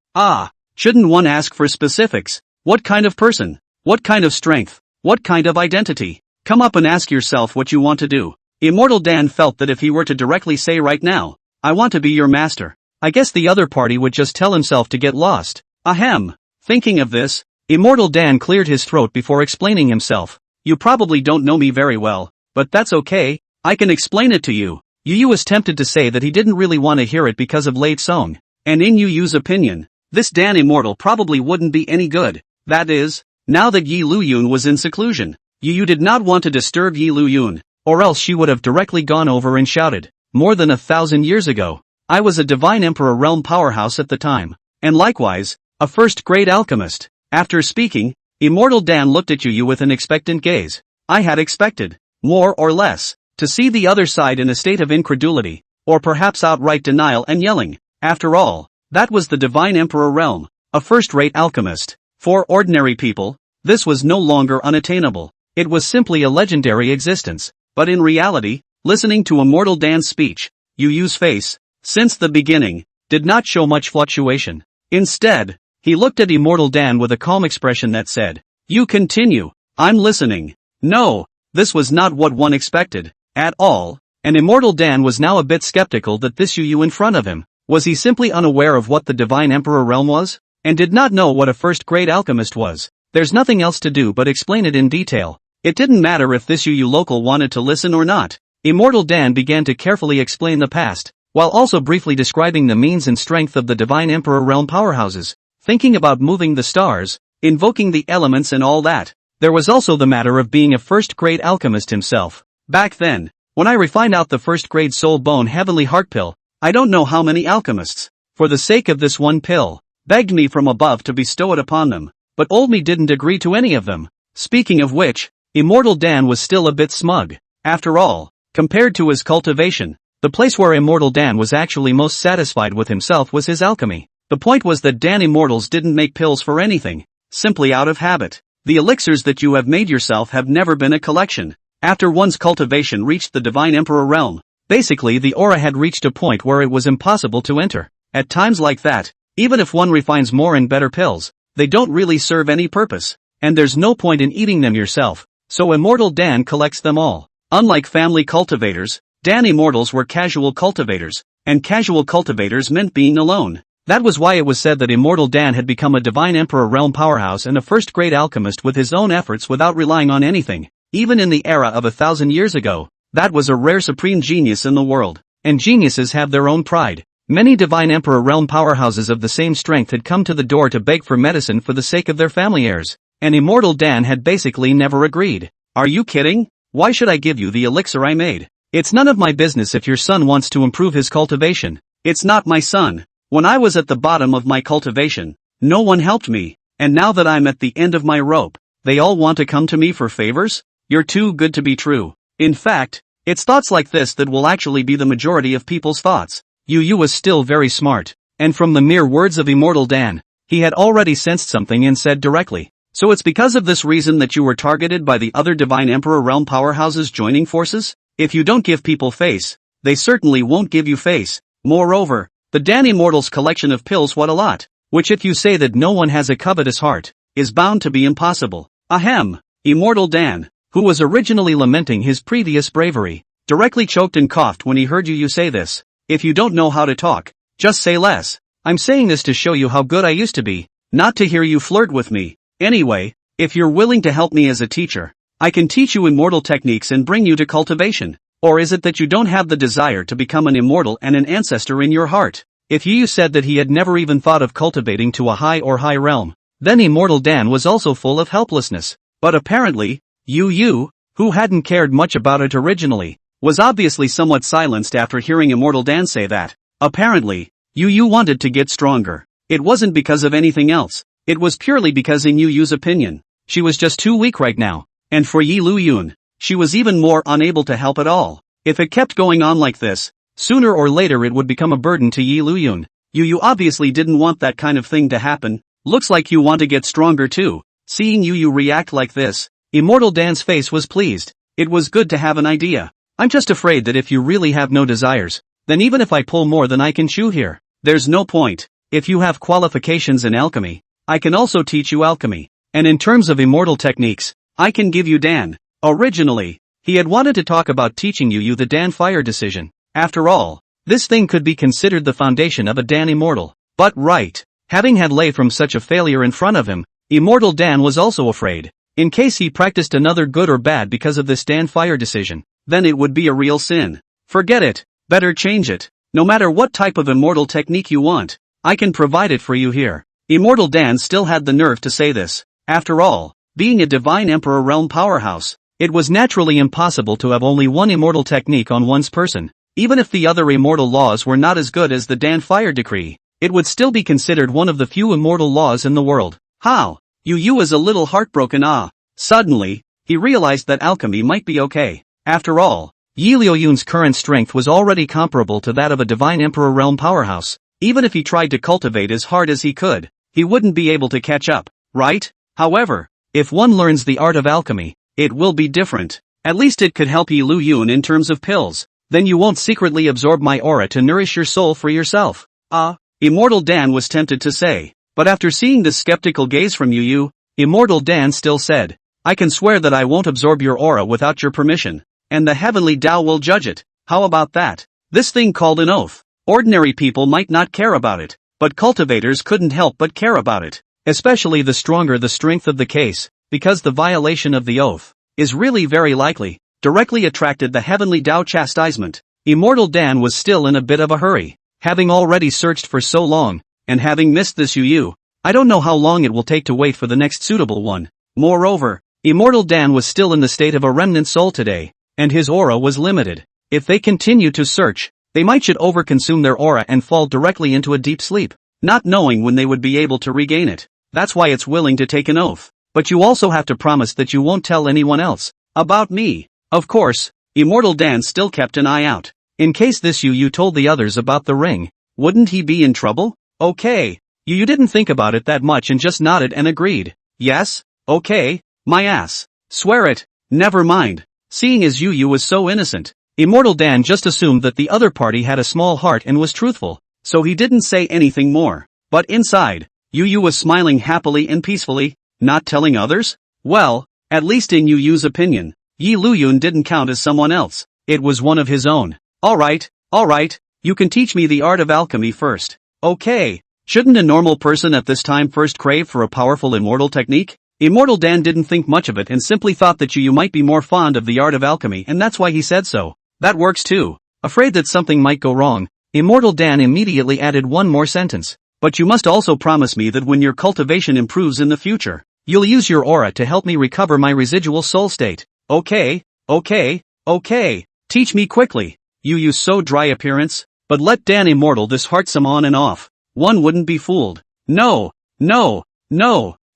S1: Shouldn't one ask for specifics? What kind of person? What kind of strength? What kind of identity? Come up and ask yourself what you want to do. Immortal Dan felt that if he were to directly say right now, "I want to be your master," I guess the other party would just tell himself to get lost. Ahem. Thinking of this, Immortal Dan cleared his throat before explaining himself. You probably don't know me very well, but that's okay, I can explain it to you. Yu was tempted to say that he didn't really want to hear it because of late song, and in Yu's opinion, this Dan immortal probably wouldn't be any good. That is, now that Liuyun was in seclusion, Yu did not want to disturb Liuyun, or else she would have directly gone over and shouted, more than 1,000 years ago, I was a divine emperor realm powerhouse at the time, and likewise, a first-grade alchemist. After speaking, Immortal Dan looked at Yu with an expectant gaze. I had expected, more or less, to see the other side in a state of incredulity, or perhaps outright denial and yelling. After all, that was the divine emperor realm, a first-rate alchemist. For ordinary people, this was no longer unattainable. It was simply a legendary existence. But in reality, listening to Immortal Dan's speech, Yu's face, since the beginning, did not show much fluctuation. Instead, he looked at Immortal Dan with a calm expression that said, You continue, I'm listening. No, this was not what one expected, at all, and Immortal Dan was now a bit skeptical that this Yu in front of him, was he simply unaware of what the Divine Emperor realm was? And did not know what a first-grade alchemist was? There's nothing else to do but explain it in detail. It didn't matter if this Yu local wanted to listen or not. Immortal Dan began to carefully explain the past, while also briefly describing the means and strength of the Divine Emperor realm powerhouses, thinking about moving the stars, invoking the elements and all that. There was also the matter of being a first-grade alchemist himself. Back then, when I refined out the first-grade soul bone heavenly heart pill, I don't know how many alchemists, for the sake of this one pill, begged me from above to bestow it upon them, but old me didn't agree to any of them. Speaking of which, Immortal Dan was still a bit smug. After all, compared to his cultivation, the place where Immortal Dan was actually most satisfied with himself was his alchemy. The point was that Dan immortals didn't make pills for anything, simply out of habit. The elixirs that you have made yourself have never been a collection. After one's cultivation reached the Divine Emperor realm, basically the aura had reached a point where it was impossible to enter. At times like that, even if one refines more and better pills, they don't really serve any purpose, and there's no point in eating them yourself. So Immortal Dan collects them all. Unlike family cultivators, Dan immortals were casual cultivators, and casual cultivators meant being alone. That was why it was said that Immortal Dan had become a Divine Emperor realm powerhouse and a first-grade alchemist with his own efforts without relying on anything. Even in the era of 1,000 years ago, that was a rare supreme genius in the world. And geniuses have their own pride. Many Divine Emperor realm powerhouses of the same strength had come to the door to beg for medicine for the sake of their family heirs. And Immortal Dan had basically never agreed. Are you kidding? Why should I give you the elixir I made? It's none of my business if your son wants to improve his cultivation. It's not my son. When I was at the bottom of my cultivation, no one helped me, and now that I'm at the end of my rope, they all want to come to me for favors? You're too good to be true. In fact, it's thoughts like this that will actually be the majority of people's thoughts. Yu was still very smart, and from the mere words of Immortal Dan, he had already sensed something and said directly, So it's because of this reason that you were targeted by the other Divine Emperor realm powerhouses joining forces? If you don't give people face, they certainly won't give you face. Moreover, the Dan Immortals collection of pills what a lot, which if you say that no one has a covetous heart, is bound to be impossible. Ahem. Immortal Dan, who was originally lamenting his previous bravery, directly choked and coughed when he heard you say this. If you don't know how to talk, just say less. I'm saying this to show you how good I used to be, not to hear you flirt with me. Anyway, if you're willing to help me as a teacher, I can teach you immortal techniques and bring you to cultivation. Or is it that you don't have the desire to become an immortal and an ancestor in your heart? If Yu said that he had never even thought of cultivating to a high realm, then Immortal Dan was also full of helplessness. But apparently, Yu, who hadn't cared much about it originally, was obviously somewhat silenced after hearing Immortal Dan say that. Apparently, Yu wanted to get stronger. It wasn't because of anything else. It was purely because in Yu's opinion, she was just too weak right now. And for Liuyun, she was even more unable to help at all. If it kept going on like this, sooner or later it would become a burden to Liuyun. Yu obviously didn't want that kind of thing to happen. Looks like you want to get stronger too. Seeing Yu react like this, Immortal Dan's face was pleased. It was good to have an idea. I'm just afraid that if you really have no desires, then even if I pull more than I can chew here, there's no point. If you have qualifications in alchemy, I can also teach you alchemy. And in terms of immortal techniques, I can give you Dan. Originally, he had wanted to talk about teaching Yu the Dan Fire decision. After all, this thing could be considered the foundation of a Dan immortal. But having had Lei from such a failure in front of him, Immortal Dan was also afraid. In case he practiced another good or bad because of this Dan Fire decision, then it would be a real sin. Forget it, better change it. No matter what type of immortal technique you want, I can provide it for you here. Immortal Dan still had the nerve to say this. After all, being a divine emperor realm powerhouse, it was naturally impossible to have only one immortal technique on one's person. Even if the other immortal laws were not as good as the Dan Fire decree, it would still be considered one of the few immortal laws in the world. How? Yu was a little heartbroken. Suddenly, he realized that alchemy might be okay. After all, Liuyun's current strength was already comparable to that of a divine emperor realm powerhouse. Even if he tried to cultivate as hard as he could, he wouldn't be able to catch up, right? However, if one learns the art of alchemy, it will be different. At least it could help Liuyun in terms of pills. Then you won't secretly absorb my aura to nourish your soul for yourself. Immortal Dan was tempted to say. But after seeing the skeptical gaze from Yu, Immortal Dan still said, I can swear that I won't absorb your aura without your permission, and the heavenly Tao will judge it. How about that? This thing called an oath. Ordinary people might not care about it, but cultivators couldn't help but care about it. Especially the stronger the strength of the case, because the violation of the oath is really very likely, directly attracted the heavenly Tao chastisement. Immortal Dan was still in a bit of a hurry, having already searched for so long, and having missed this Yu, I don't know how long it will take to wait for the next suitable one. Moreover, Immortal Dan was still in the state of a remnant soul today, and his aura was limited. If they continue to search, they might should overconsume their aura and fall directly into a deep sleep, not knowing when they would be able to regain it. That's why it's willing to take an oath. But you also have to promise that you won't tell anyone else about me. Of course, Immortal Dan still kept an eye out. In case this Yu told the others about the ring, wouldn't he be in trouble? Okay. Yu didn't think about it that much and just nodded and agreed. Yes, okay, my ass. Swear it, never mind. Seeing as Yu was so innocent, Immortal Dan just assumed that the other party had a small heart and was truthful, so he didn't say anything more. But inside, Yu was smiling happily and peacefully, not telling others? Well, at least in Yu's opinion, Liuyun didn't count as someone else. It was one of his own. Alright, you can teach me the art of alchemy first. Okay. Shouldn't a normal person at this time first crave for a powerful immortal technique? Immortal Dan didn't think much of it and simply thought that Yu might be more fond of the art of alchemy, and that's why he said so. That works too. Afraid that something might go wrong, Immortal Dan immediately added one more sentence. But you must also promise me that when your cultivation improves in the future, you'll use your aura to help me recover my residual soul state. Okay. Teach me quickly. Yu's so dry appearance, but let Dan immortal this heartsome on and off. One wouldn't be fooled. No.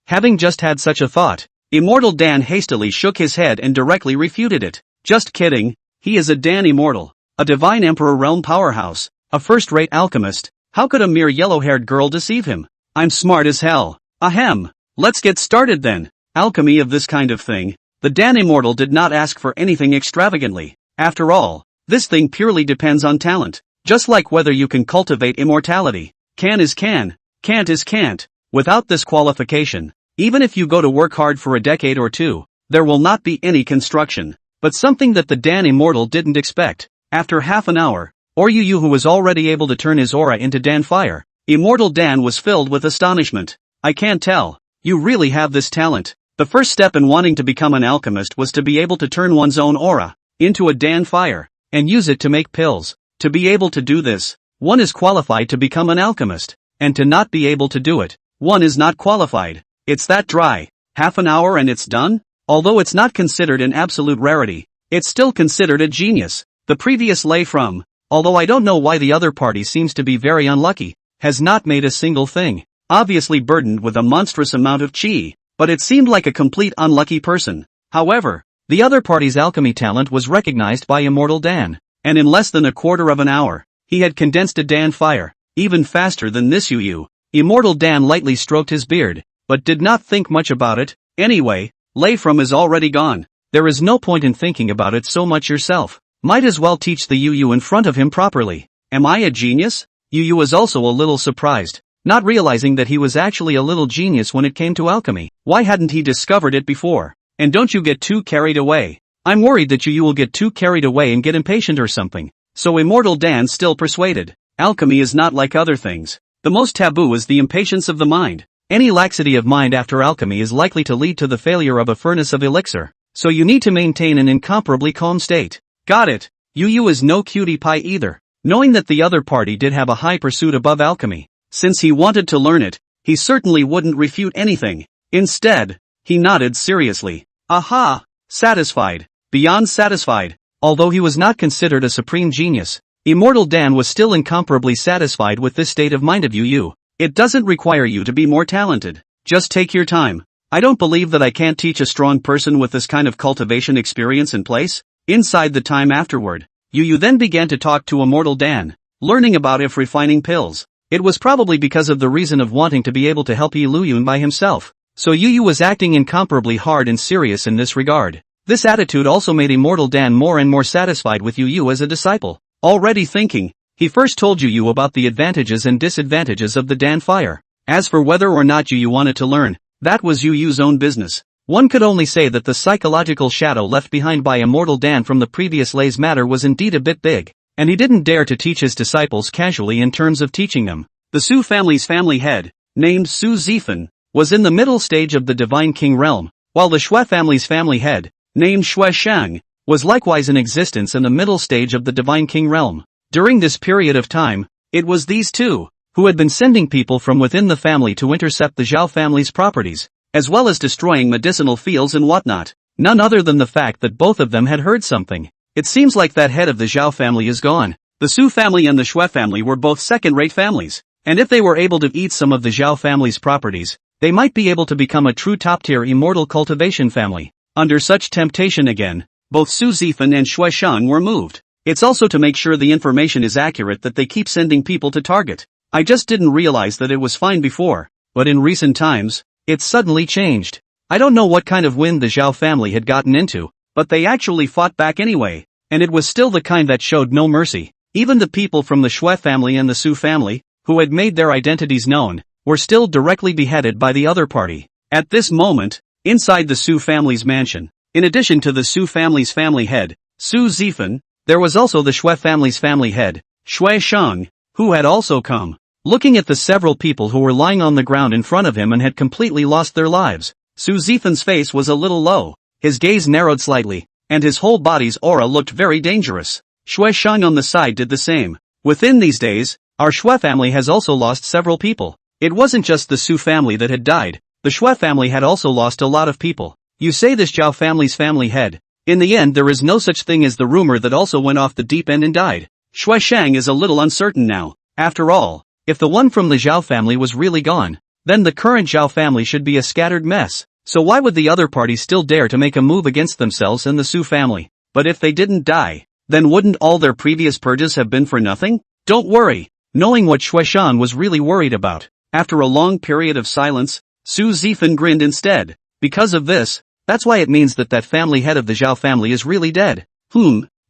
S1: Having just had such a thought, Immortal Dan hastily shook his head and directly refuted it. Just kidding, he is a Dan immortal, a divine emperor realm powerhouse, a first-rate alchemist. How could a mere yellow-haired girl deceive him? I'm smart as hell. Ahem. Let's get started then. Alchemy of this kind of thing. The Dan immortal did not ask for anything extravagantly. After all, this thing purely depends on talent. Just like whether you can cultivate immortality. Can is can, can't is can't. Without this qualification, even if you go to work hard for a decade or two, there will not be any construction. But something that the Dan immortal didn't expect. After half an hour, or Yu who was already able to turn his aura into Dan Fire, Immortal Dan was filled with astonishment. I can't tell. You really have this talent. The first step in wanting to become an alchemist was to be able to turn one's own aura into a Dan Fire and use it to make pills. To be able to do this, one is qualified to become an alchemist, and to not be able to do it, one is not qualified. It's that dry. Half an hour and it's done? Although it's not considered an absolute rarity, it's still considered a genius. The previous lay from, although I don't know why the other party seems to be very unlucky, has not made a single thing. Obviously burdened with a monstrous amount of chi, but it seemed like a complete unlucky person. However, the other party's alchemy talent was recognized by Immortal Dan, and in less than a quarter of an hour, he had condensed a Dan Fire, even faster than this Yu. Immortal Dan lightly stroked his beard, but did not think much about it. Anyway, lay from is already gone. There is no point in thinking about it so much yourself. Might as well teach the Yu in front of him properly. Am I a genius? Yu was also a little surprised, not realizing that he was actually a little genius when it came to alchemy. Why hadn't he discovered it before? And don't you get too carried away. I'm worried that Yu will get too carried away and get impatient or something. So Immortal Dan still persuaded. Alchemy is not like other things. The most taboo is the impatience of the mind. Any laxity of mind after alchemy is likely to lead to the failure of a furnace of elixir, so you need to maintain an incomparably calm state. Got it. Yu is no cutie pie either. Knowing that the other party did have a high pursuit above alchemy, since he wanted to learn it, he certainly wouldn't refute anything. Instead, he nodded seriously. Aha! Satisfied. Beyond satisfied. Although he was not considered a supreme genius, Immortal Dan was still incomparably satisfied with this state of mind of Yu. It doesn't require you to be more talented. Just take your time. I don't believe that I can't teach a strong person with this kind of cultivation experience in place. Inside the time afterward, Yu then began to talk to Immortal Dan, learning about if refining pills. It was probably because of the reason of wanting to be able to help Liuyun by himself. So Yu was acting incomparably hard and serious in this regard. This attitude also made Immortal Dan more and more satisfied with Yu as a disciple. Already thinking, he first told Yu about the advantages and disadvantages of the Dan fire. As for whether or not Yu wanted to learn, that was Yu's own business. One could only say that the psychological shadow left behind by Immortal Dan from the previous Lay's matter was indeed a bit big, and he didn't dare to teach his disciples casually in terms of teaching them. The Su family's family head, named Su Zifan, was in the middle stage of the Divine King realm, while the Shui family's family head, named Shui Shang, was likewise in existence in the middle stage of the Divine King realm. During this period of time, it was these two who had been sending people from within the family to intercept the Zhao family's properties, as well as destroying medicinal fields and whatnot. None other than the fact that both of them had heard something. It seems like that head of the Zhao family is gone. The Su family and the Shui family were both second-rate families, and if they were able to eat some of the Zhao family's properties, they might be able to become a true top-tier immortal cultivation family. Under such temptation again, both Su Zifan and Shui Shang were moved. It's also to make sure the information is accurate that they keep sending people to target. I just didn't realize that it was fine before, but in recent times, it suddenly changed. I don't know what kind of wind the Zhao family had gotten into, but they actually fought back anyway, and it was still the kind that showed no mercy. Even the people from the Shui family and the Su family, who had made their identities known, were still directly beheaded by the other party. At this moment, inside the Su family's mansion, in addition to the Su family's family head, Su Zifan, there was also the Shui family's family head, Shui Shang, who had also come. Looking at the several people who were lying on the ground in front of him and had completely lost their lives, Su Zifan's face was a little low, his gaze narrowed slightly, and his whole body's aura looked very dangerous. Shui Shang on the side did the same. Within these days, our Shui family has also lost several people. It wasn't just the Su family that had died, the Shui family had also lost a lot of people. You say this Zhao family's family head. In the end there is no such thing as the rumor that also went off the deep end and died. Shui Shang is a little uncertain now. After all, if the one from the Zhao family was really gone, then the current Zhao family should be a scattered mess. So why would the other party still dare to make a move against themselves and the Su family? But if they didn't die, then wouldn't all their previous purges have been for nothing? Don't worry. Knowing what Shui Shan was really worried about, after a long period of silence, Su Zifan grinned instead. Because of this, that's why it means that that family head of the Zhao family is really dead.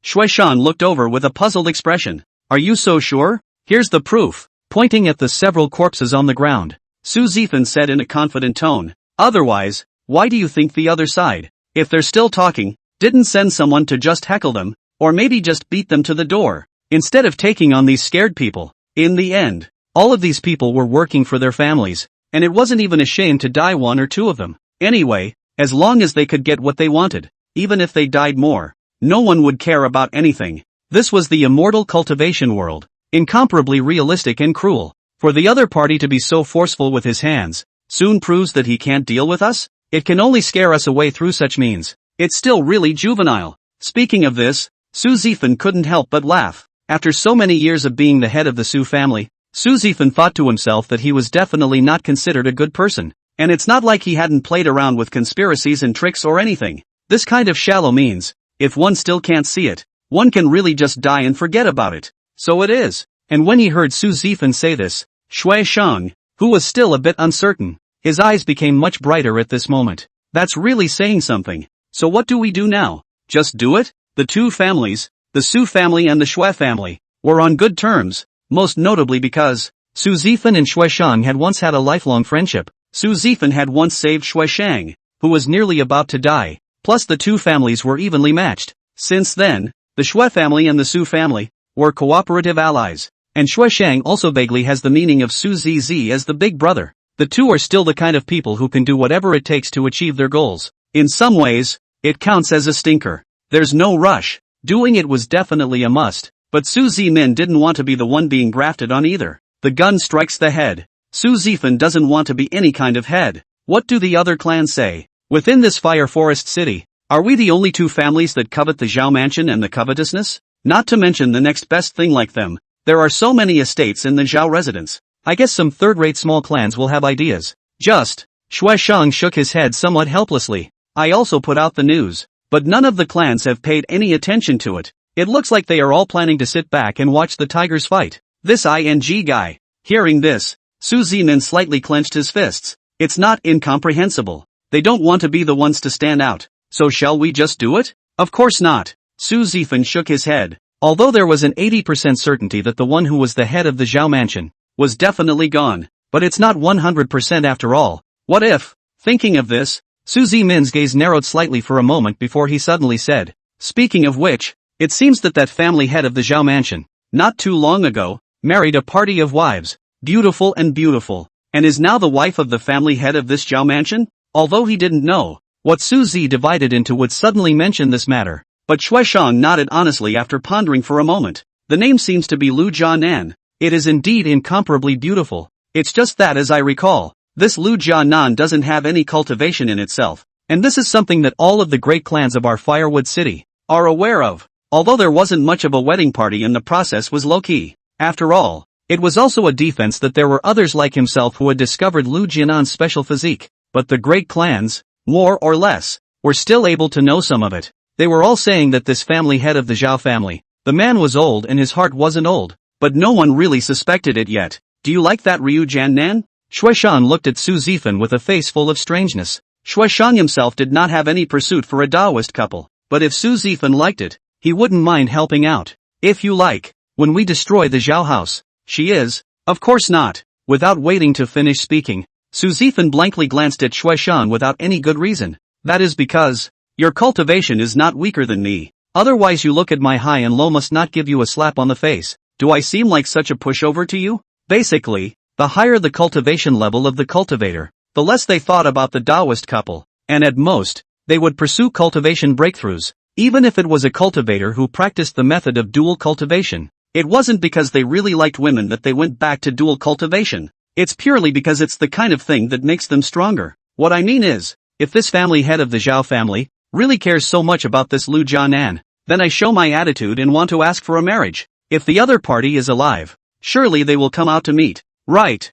S1: Shui Shan looked over with a puzzled expression. Are you so sure? Here's the proof. Pointing at the several corpses on the ground, Su Zifan said in a confident tone. Otherwise, why do you think the other side, if they're still talking, didn't send someone to just heckle them, or maybe just beat them to the door, instead of taking on these scared people? In the end, all of these people were working for their families, and it wasn't even a shame to die one or two of them. Anyway, as long as they could get what they wanted, even if they died more, no one would care about anything. This was the immortal cultivation world, incomparably realistic and cruel. For the other party to be so forceful with his hands, soon proves that he can't deal with us? It can only scare us away through such means. It's still really juvenile. Speaking of this, Su Zifan couldn't help but laugh. After so many years of being the head of the Su family, Su Zifan thought to himself that he was definitely not considered a good person. And it's not like he hadn't played around with conspiracies and tricks or anything. This kind of shallow means, if one still can't see it, one can really just die and forget about it. So it is. And when he heard Su Zifan say this, Shui Shang, who was still a bit uncertain, his eyes became much brighter at this moment. That's really saying something. So what do we do now? Just do it? The two families, the Su family and the Shui family, were on good terms, most notably because Su Zifan and Shui Shang had once had a lifelong friendship. Su Zifan had once saved Shui Shang, who was nearly about to die, plus the two families were evenly matched. Since then, the Shui family and the Su family were cooperative allies, and Shui Shang also vaguely has the meaning of Su Zizi as the big brother. The two are still the kind of people who can do whatever it takes to achieve their goals. In some ways, it counts as a stinker. There's no rush. Doing it was definitely a must, but Su Zimin didn't want to be the one being grafted on either. The gun strikes the head. Su Zifan doesn't want to be any kind of head. What do the other clans say? Within this fire forest city, are we the only two families that covet the Zhao mansion and the covetousness? Not to mention the next best thing like them. There are so many estates in the Zhao residence. I guess some third-rate small clans will have ideas. Just. Shui Shang shook his head somewhat helplessly. I also put out the news, but none of the clans have paid any attention to it. It looks like they are all planning to sit back and watch the tigers fight. This ING guy. Hearing this, Su Zimin slightly clenched his fists. It's not incomprehensible. They don't want to be the ones to stand out. So shall we just do it? Of course not. Su Zifan shook his head. Although there was an 80% certainty that the one who was the head of the Zhao mansion was definitely gone. But it's not 100% after all. What if? Thinking of this, Su Zimin's gaze narrowed slightly for a moment before he suddenly said, speaking of which, it seems that family head of the Zhao mansion, not too long ago, married a party of wives, beautiful, and is now the wife of the family head of this Zhao mansion? Although he didn't know what Su Zi divided into would suddenly mention this matter. But Shui Shang nodded honestly after pondering for a moment. The name seems to be Liu Jianan. It is indeed incomparably beautiful. It's just that as I recall, this Liu Jianan doesn't have any cultivation in itself. And this is something that all of the great clans of our Firewood City are aware of. Although there wasn't much of a wedding party and the process was low-key. After all, it was also a defense that there were others like himself who had discovered Liu Jianan's special physique. But the great clans, more or less, were still able to know some of it. They were all saying that this family head of the Zhao family, the man was old and his heart wasn't old, but no one really suspected it yet. Do you like that Liu Jianan? Shui Shang looked at Su Zifan with a face full of strangeness. Shui Shang himself did not have any pursuit for a Taoist couple, but if Su Zifan liked it, he wouldn't mind helping out. If you like, when we destroy the Zhao house, she is, of course not. Without waiting to finish speaking, Su Zifan blankly glanced at Shui Shang without any good reason. That is because your cultivation is not weaker than me. Otherwise you look at my high and low must not give you a slap on the face. Do I seem like such a pushover to you? Basically, the higher the cultivation level of the cultivator, the less they thought about the Taoist couple, and at most, they would pursue cultivation breakthroughs, even if it was a cultivator who practiced the method of dual cultivation. It wasn't because they really liked women that they went back to dual cultivation. It's purely because it's the kind of thing that makes them stronger. What I mean is, if this family head of the Zhao family really cares so much about this Liu Jianan, then I show my attitude and want to ask for a marriage. If the other party is alive, surely they will come out to meet. Right.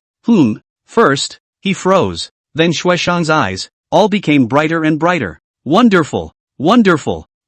S1: First, he froze. Then Shui Shang's eyes all became brighter and brighter. Wonderful.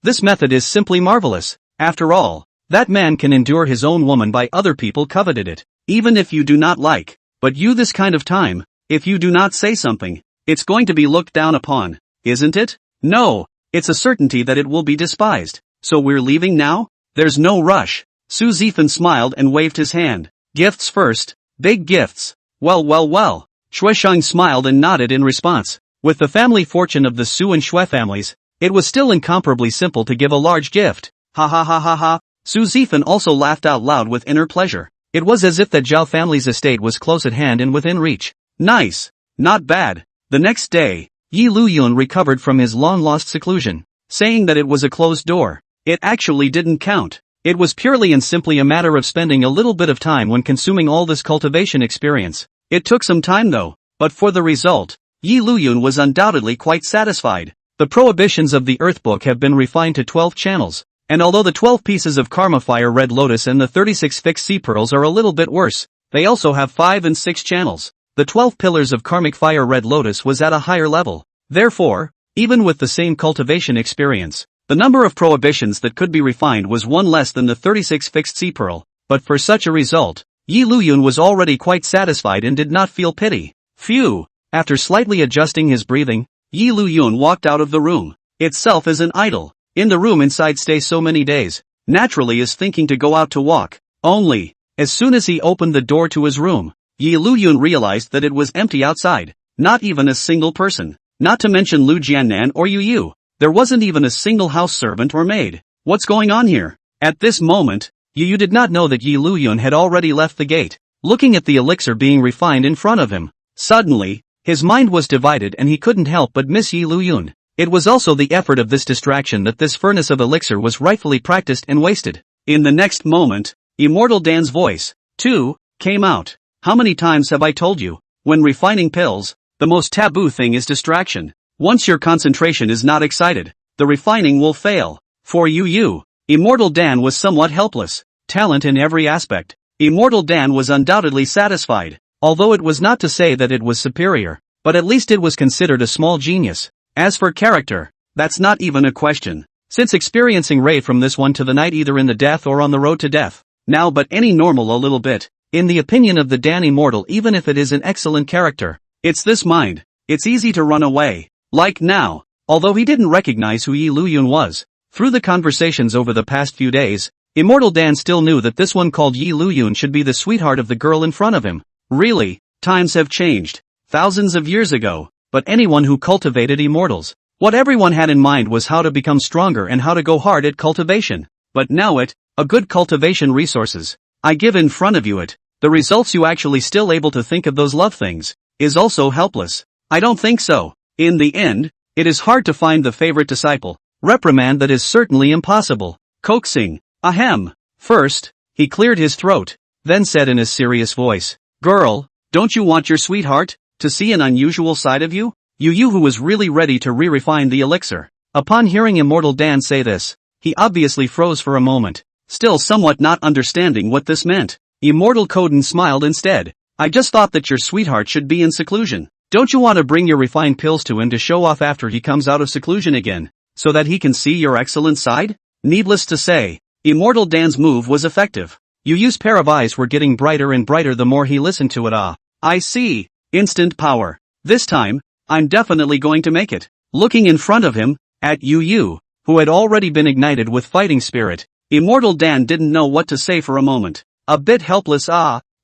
S1: This method is simply marvelous. After all, that man can endure his own woman by other people coveted it, even if you do not like. But you this kind of time, if you do not say something, it's going to be looked down upon, isn't it? No, it's a certainty that it will be despised. So we're leaving now? There's no rush. Su Zifan smiled and waved his hand. Gifts first, big gifts. Well. Shui Shang smiled and nodded in response. With the family fortune of the Su and Shui families, it was still incomparably simple to give a large gift. Ha. Su Zifan also laughed out loud with inner pleasure. It was as if that Zhao family's estate was close at hand and within reach. Nice. Not bad. The next day, Liuyun recovered from his long-lost seclusion, saying that it was a closed door. It actually didn't count. It was purely and simply a matter of spending a little bit of time when consuming all this cultivation experience. It took some time though, but for the result, Liuyun was undoubtedly quite satisfied. The prohibitions of the Earth Book have been refined to 12 channels. And although the 12 pieces of Karma Fire Red Lotus and the 36 fixed sea pearls are a little bit worse, they also have 5 and 6 channels. The 12 pillars of Karmic Fire Red Lotus was at a higher level. Therefore, even with the same cultivation experience, the number of prohibitions that could be refined was one less than the 36 fixed sea pearl. But for such a result, Liuyun was already quite satisfied and did not feel pity. Phew! After slightly adjusting his breathing, Liuyun walked out of the room. Itself is an idol. In the room inside stays so many days, naturally is thinking to go out to walk. Only, as soon as he opened the door to his room, Liuyun realized that it was empty outside. Not even a single person. Not to mention Liu Jianan or Yu. There wasn't even a single house servant or maid. What's going on here? At this moment, Yu did not know that Liuyun had already left the gate, looking at the elixir being refined in front of him. Suddenly, his mind was divided and he couldn't help but miss Yi Liuyun. It was also the effort of this distraction that this furnace of elixir was rightfully practiced and wasted. In the next moment, Immortal Dan's voice, too, came out. How many times have I told you? When refining pills, the most taboo thing is distraction. Once your concentration is not excited, the refining will fail. For you, Immortal Dan was somewhat helpless. Talent in every aspect. Immortal Dan was undoubtedly satisfied, although it was not to say that it was superior, but at least it was considered a small genius. As for character, that's not even a question, since experiencing Ray from this one to the night either in the death or on the road to death. Now but any normal a little bit, in the opinion of the Dan Immortal, even if it is an excellent character, it's this mind. It's easy to run away. Like now, although he didn't recognize who Yi Liuyun was. Through the conversations over the past few days, Immortal Dan still knew that this one called Yi Liuyun should be the sweetheart of the girl in front of him. Really, times have changed. Thousands of years ago, but anyone who cultivated immortals, what everyone had in mind was how to become stronger and how to go hard at cultivation. But now a good cultivation resources, I give in front of you the results you actually still able to think of those love things, is also helpless. I don't think so. In the end, it is hard to find the favorite disciple. Reprimand that is certainly impossible. Coaxing. Ahem. First, he cleared his throat, then said in a serious voice, "Girl, don't you want your sweetheart to see an unusual side of you?" You who was really ready to re-refine the elixir. Upon hearing Immortal Dan say this, he obviously froze for a moment, still somewhat not understanding what this meant. Immortal Coden smiled instead. "I just thought that your sweetheart should be in seclusion. Don't you want to bring your refined pills to him to show off after he comes out of seclusion again, so that he can see your excellent side?" Needless to say, Immortal Dan's move was effective. Yu's pair of eyes were getting brighter and brighter the more he listened to it. I see. Instant power. This time, I'm definitely going to make it. Looking in front of him, at Yu, who had already been ignited with fighting spirit, Immortal Dan didn't know what to say for a moment. A bit helpless.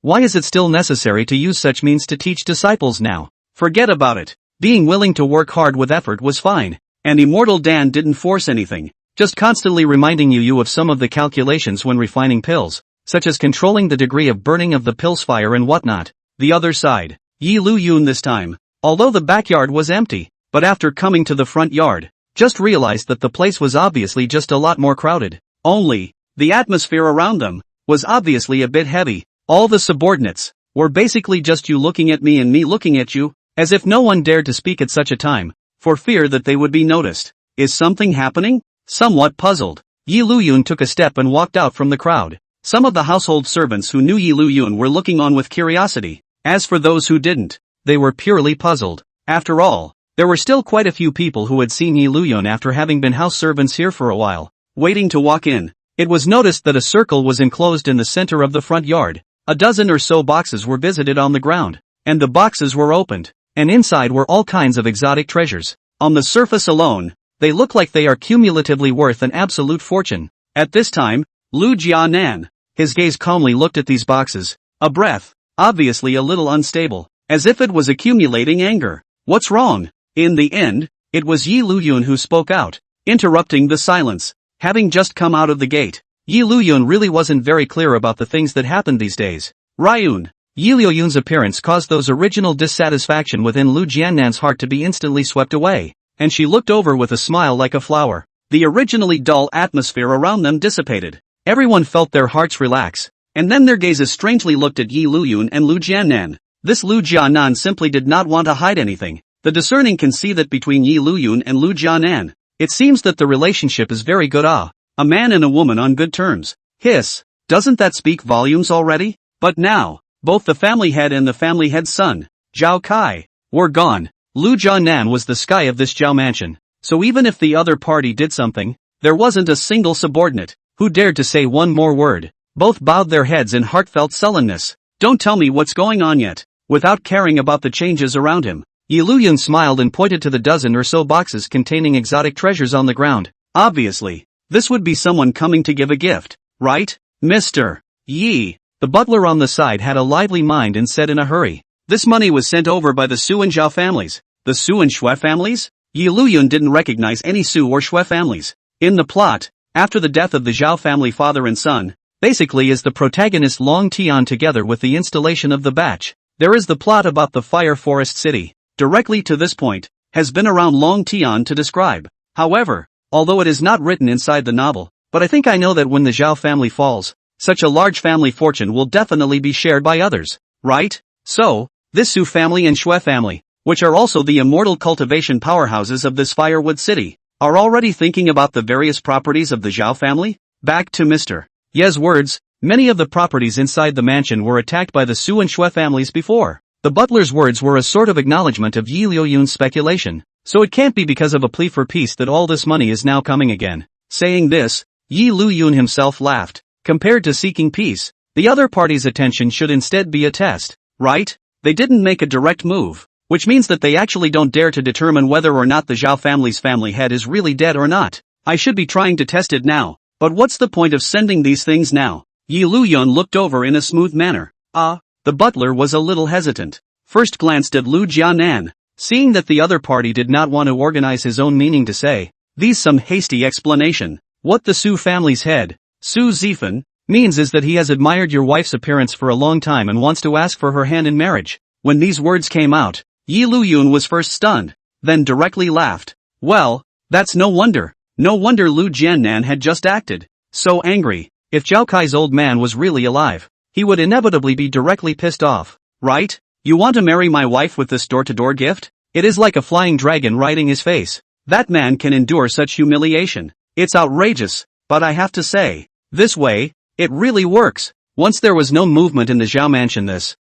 S1: Why is it still necessary to use such means to teach disciples now? Forget about it. Being willing to work hard with effort was fine, and Immortal Dan didn't force anything, just constantly reminding Yu of some of the calculations when refining pills, such as controlling the degree of burning of the pill's fire and whatnot. The other side, Yi Liuyun this time, although the backyard was empty, but after coming to the front yard, just realized that the place was obviously just a lot more crowded. Only, the atmosphere around them was obviously a bit heavy. All the subordinates were basically just you looking at me and me looking at you, as if no one dared to speak at such a time, for fear that they would be noticed. Is something happening? Somewhat puzzled, Yi Liuyun took a step and walked out from the crowd. Some of the household servants who knew Yi Liuyun were looking on with curiosity. As for those who didn't, they were purely puzzled. After all, there were still quite a few people who had seen Yi Liuyun after having been house servants here for a while, waiting to walk in. It was noticed that a circle was enclosed in the center of the front yard. A dozen or so boxes were visited on the ground, and the boxes were opened, and inside were all kinds of exotic treasures. On the surface alone, they look like they are cumulatively worth an absolute fortune. At this time, Liu Jianan, his gaze calmly looked at these boxes, a breath, obviously a little unstable, as if it was accumulating anger. What's wrong? In the end, it was Yi Liuyun who spoke out, interrupting the silence. Having just come out of the gate, Yi Liuyun really wasn't very clear about the things that happened these days. Ryun. Yi Liuyun's appearance caused those original dissatisfaction within Liu Jianan's heart to be instantly swept away, and she looked over with a smile like a flower. The originally dull atmosphere around them dissipated. Everyone felt their hearts relax, and then their gazes strangely looked at Yi Liuyun and Liu Jianan. This Liu Jianan simply did not want to hide anything. The discerning can see that between Yi Liuyun and Liu Jianan, it seems that the relationship is very good. A man and a woman on good terms. Hiss, doesn't that speak volumes already? But now, both the family head and the family head's son, Zhao Kai, were gone. Liu Jianan was the sky of this Zhao mansion, so even if the other party did something, there wasn't a single subordinate who dared to say one more word. Both bowed their heads in heartfelt sullenness. Don't tell me what's going on yet. Without caring about the changes around him, Yi Liuyun smiled and pointed to the dozen or so boxes containing exotic treasures on the ground. Obviously, this would be someone coming to give a gift, right, Mr. Yi? The butler on the side had a lively mind and said in a hurry, "This money was sent over by the Su and Zhao families." The Su and Shui families? Yi Liuyun didn't recognize any Su or Shui families. In the plot, after the death of the Zhao family father and son, basically is the protagonist Long Tian together with the installation of the batch. there is the plot about the fire forest city. Directly to this point, has been around long Tian to describe. However, although it is not written inside the novel, but I think I know that when the Zhao family falls, such a large family fortune will definitely be shared by others, right? So, this Su family and Shui family, which are also the immortal cultivation powerhouses of this firewood city, are already thinking about the various properties of the Zhao family? Back to Mr. Ye's words, many of the properties inside the mansion were attacked by the Su and Shui families before. The butler's words were a sort of acknowledgement of Yi Liuyun's speculation, so it can't be because of a plea for peace that all this money is now coming again. Saying this, Yi Liuyun himself laughed. Compared to seeking peace, the other party's attention should instead be a test, right? They didn't make a direct move, which means that they actually don't dare to determine whether or not the Zhao family's family head is really dead or not. I should be trying to test it now, but what's the point of sending these things now? Yi Liuyun looked over in a smooth manner. The butler was a little hesitant. First glanced at Liu Jianan, seeing that the other party did not want to organize his own meaning to say, these some hasty explanation. What the Su family's head, Su Zifan, means is that he has admired your wife's appearance for a long time and wants to ask for her hand in marriage. When these words came out, Yi Liuyun was first stunned, then directly laughed. Well, that's no wonder. No wonder Liu Jianan had just acted so angry. If Zhao Kai's old man was really alive, he would inevitably be directly pissed off, right? You want to marry my wife with this door-to-door gift? It is like a flying dragon riding his face. That man can endure such humiliation. It's outrageous, but I have to say, this way, it really works. Once there was no movement in the Zhao mansion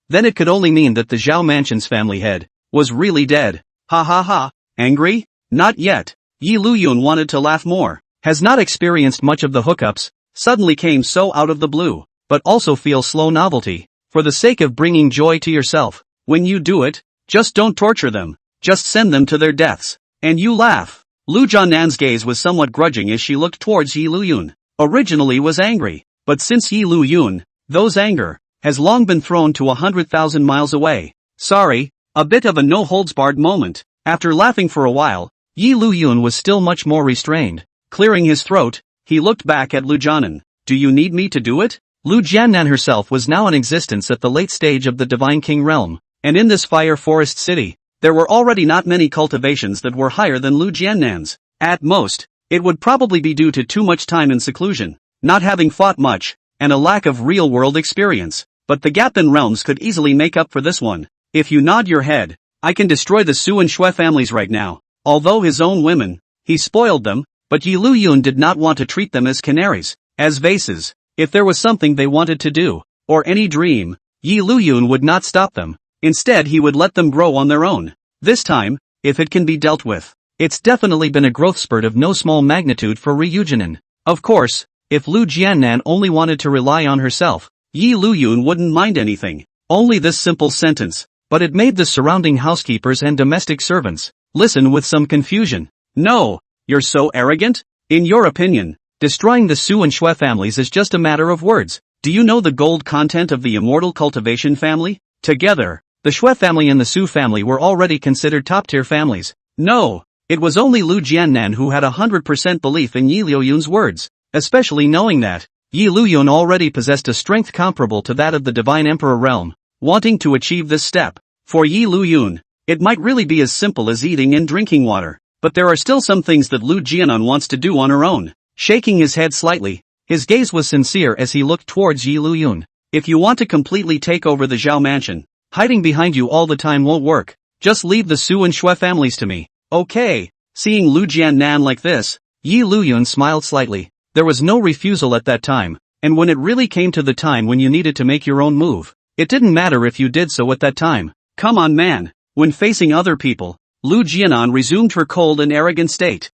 S1: then it could only mean that the Zhao mansion's family head was really dead. Ha ha ha, angry? Not yet. Yi Liuyun wanted to laugh more. Has not experienced much of the hookups, suddenly came so out of the blue, but also feel slow novelty. For the sake of bringing joy to yourself, when you do it, just don't torture them, just send them to their deaths. And you laugh. Liu Jianan's gaze was somewhat grudging as she looked towards Yi Liuyun. Originally was angry, but since Yi Liuyun, those anger, has long been thrown to 100,000 miles away. Sorry, a bit of a no-holds-barred moment. After laughing for a while, Yi Liuyun was still much more restrained. Clearing his throat, he looked back at Liu Jianan. Do you need me to do it? Liu Jianan herself was now in existence at the late stage of the Divine King realm, and in this fire forest city, there were already not many cultivations that were higher than Liu Jianan's. At most, it would probably be due to too much time in seclusion, not having fought much, and a lack of real-world experience. But the gap in realms could easily make up for this one. If you nod your head, I can destroy the Su and Shui families right now. Although his own women, he spoiled them, but Yi Liuyun did not want to treat them as canaries, as vases. If there was something they wanted to do, or any dream, Yi Liuyun would not stop them. Instead he would let them grow on their own. This time, if it can be dealt with. It's definitely been a growth spurt of no small magnitude for Liu Jianan. Of course, if Liu Jianan only wanted to rely on herself, Yi Liuyun wouldn't mind anything. Only this simple sentence, but it made the surrounding housekeepers and domestic servants listen with some confusion. No, you're so arrogant? In your opinion, destroying the Su and Shui families is just a matter of words. Do you know the gold content of the immortal Cultivation family? Together, the Shui family and the Su family were already considered top-tier families. No, it was only Liu Jianan who had 100% belief in Yi Liuyun's words, especially knowing that Yi Liuyun already possessed a strength comparable to that of the Divine Emperor realm. Wanting to achieve this step, for Yi Liuyun, it might really be as simple as eating and drinking water, but there are still some things that Liu Jianan wants to do on her own. Shaking his head slightly, his gaze was sincere as he looked towards Yi Liuyun. If you want to completely take over the Zhao mansion, hiding behind you all the time won't work. Just leave the Su and Shui families to me. Okay. Seeing Liu Jianan like this, Yi Liuyun smiled slightly. There was no refusal at that time, and when it really came to the time when you needed to make your own move, it didn't matter if you did so at that time. Come on man. When facing other people, Liu Jianan resumed her cold and arrogant state.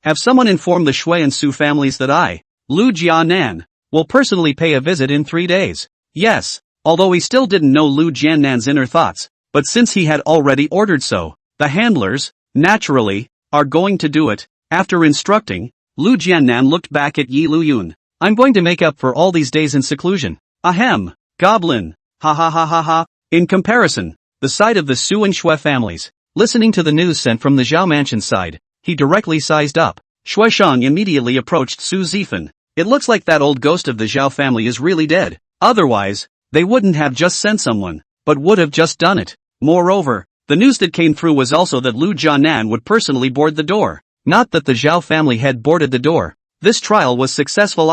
S1: Have someone inform the Shui and Su families that I, Liu Jianan, will personally pay a visit in 3 days. Yes, although he still didn't know Liu Jianan's inner thoughts, but since he had already ordered so, the handlers, naturally, are going to do it. After instructing, Liu Jianan looked back at Yi Liuyun. I'm going to make up for all these days in seclusion. Ahem, goblin. Ha ha ha ha ha. In comparison, the side of the Su and Shui families, listening to the news sent from the Zhao mansion side, he directly sized up. Shui Shang immediately approached Su Zifan. It looks like that old ghost of the Zhao family is really dead. Otherwise, they wouldn't have just sent someone. but would have just done it. Moreover, the news that came through was also that Liu Jianan would personally board the door. Not that the Zhao family had boarded the door. This trial was successful.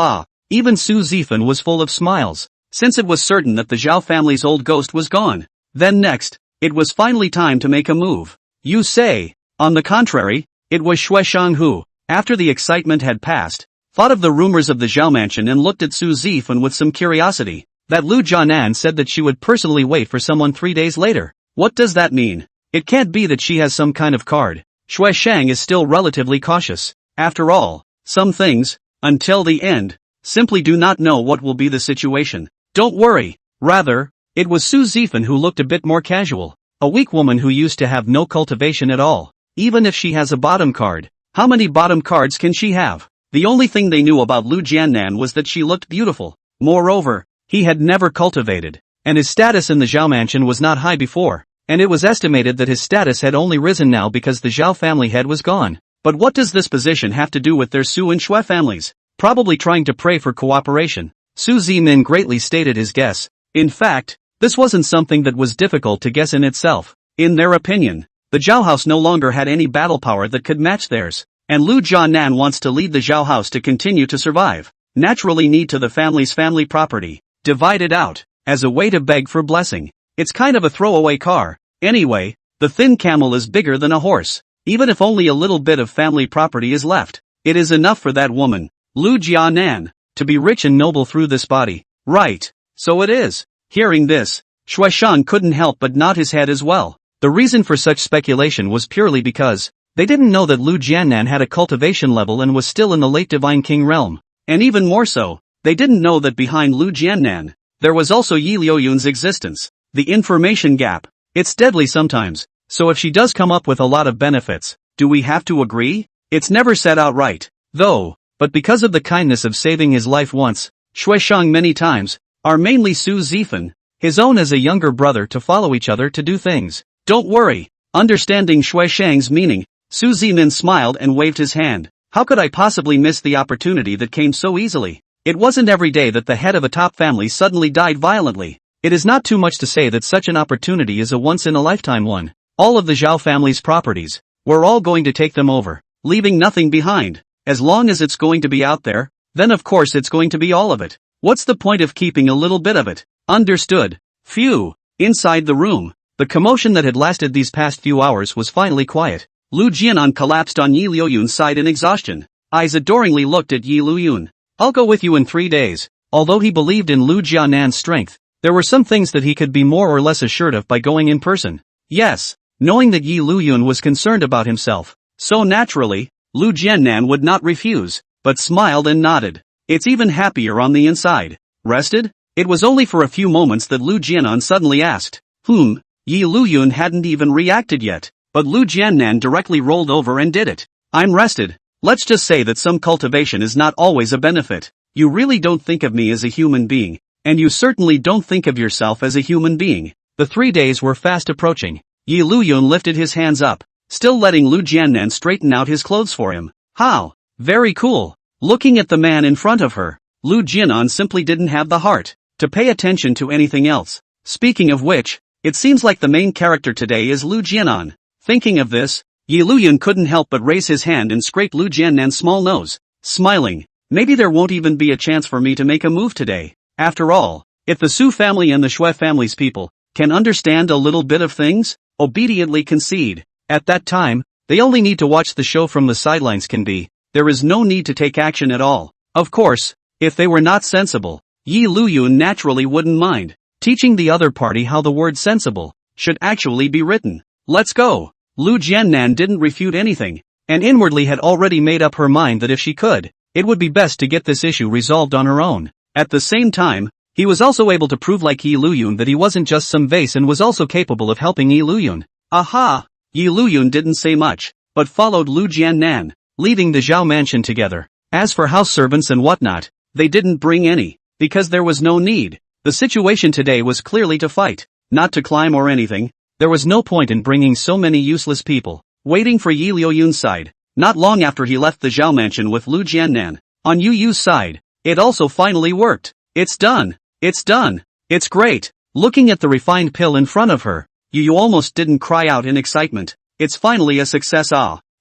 S1: Even Su Zifan was full of smiles, since it was certain that the Zhao family's old ghost was gone. Then next, it was finally time to make a move. You say. On the contrary, it was Xueshang who, after the excitement had passed, thought of the rumors of the Zhao mansion and looked at Su Zifan with some curiosity. That Liu Jianan said that she would personally wait for someone 3 days later. What does that mean? It can't be that she has some kind of card. Xueshang is still relatively cautious. After all, some things, until the end, simply do not know what will be the situation. Don't worry. Rather, it was Su Zifan who looked a bit more casual. A weak woman who used to have no cultivation at all. Even if she has a bottom card, how many bottom cards can she have? The only thing they knew about Liu Jianan was that she looked beautiful. Moreover, he had never cultivated, and his status in the Zhao mansion was not high before, and it was estimated that his status had only risen now because the Zhao family head was gone. But what does this position have to do with their Su and Shui families? Probably trying to pray for cooperation. Su Zimin greatly stated his guess. In fact, this wasn't something that was difficult to guess in itself. In their opinion, the Zhao house no longer had any battle power that could match theirs, and Liu Jianan wants to lead the Zhao house to continue to survive. Naturally need to the family's family property. Divide it out, as a way to beg for blessing. It's kind of a throwaway car. Anyway, the thin camel is bigger than a horse. Even if only a little bit of family property is left, it is enough for that woman, Liu Jianan, to be rich and noble through this body. Right, so it is. Hearing this, Xueshang couldn't help but nod his head as well. The reason for such speculation was purely because they didn't know that Liu Jianan had a cultivation level and was still in the late Divine King realm. And even more so, they didn't know that behind Liu Jianan, there was also Liuyun's existence. The information gap. It's deadly sometimes, so if she does come up with a lot of benefits, do we have to agree? It's never said outright, though, but because of the kindness of saving his life once, Xueshang many times, are mainly Su Zifan, his own as a younger brother to follow each other to do things. Don't worry. Understanding Xueshang's meaning, Su Zimin smiled and waved his hand. How could I possibly miss the opportunity that came so easily? It wasn't every day that the head of a top family suddenly died violently. It is not too much to say that such an opportunity is a once-in-a-lifetime one. All of the Zhao family's properties, we're all going to take them over, leaving nothing behind. As long as it's going to be out there, then of course it's going to be all of it. What's the point of keeping a little bit of it? Understood. Phew. Inside the room, the commotion that had lasted these past few hours was finally quiet. Liu Jianan collapsed on Liuyun's side in exhaustion. Eyes adoringly looked at Liuyun. I'll go with you in 3 days. Although he believed in Liu Jianan's strength, there were some things that he could be more or less assured of by going in person. Yes, knowing that Liuyun was concerned about himself. So naturally, Liu Jianan would not refuse, but smiled and nodded. It's even happier on the inside. Rested? It was only for a few moments that Liu Jianan suddenly asked. Liuyun hadn't even reacted yet, but Liu Jianan directly rolled over and did it. I'm rested. Let's just say that some cultivation is not always a benefit. You really don't think of me as a human being, and you certainly don't think of yourself as a human being. The 3 days were fast approaching. Liuyun lifted his hands up, still letting Liu Jianan straighten out his clothes for him. How? Very cool. Looking at the man in front of her, Liu Jianan simply didn't have the heart to pay attention to anything else. Speaking of which, it seems like the main character today is Liu Jianan. Thinking of this, Liuyun couldn't help but raise his hand and scrape Liu Jianan's small nose, smiling. Maybe there won't even be a chance for me to make a move today. After all, if the Su family and the Shui family's people can understand a little bit of things, obediently concede. At that time, they only need to watch the show from the sidelines can be. There is no need to take action at all. Of course, if they were not sensible, Liuyun naturally wouldn't mind teaching the other party how the word sensible should actually be written. Let's go. Liu Jianan didn't refute anything, and inwardly had already made up her mind that if she could, it would be best to get this issue resolved on her own. At the same time, he was also able to prove like Liuyun that he wasn't just some vase and was also capable of helping Liuyun. Aha! Liuyun didn't say much, but followed Liu Jianan, leaving the Zhao mansion together. As for house servants and whatnot, they didn't bring any, because there was no need. The situation today was clearly to fight, not to climb or anything. There was no point in bringing so many useless people, waiting for Liuyun's side. Not long after he left the Zhao mansion with Liu Jianan, on Yu Yu's side, it also finally worked. It's done. It's done. It's great. Looking at the refined pill in front of her, Yu almost didn't cry out in excitement. It's finally a success.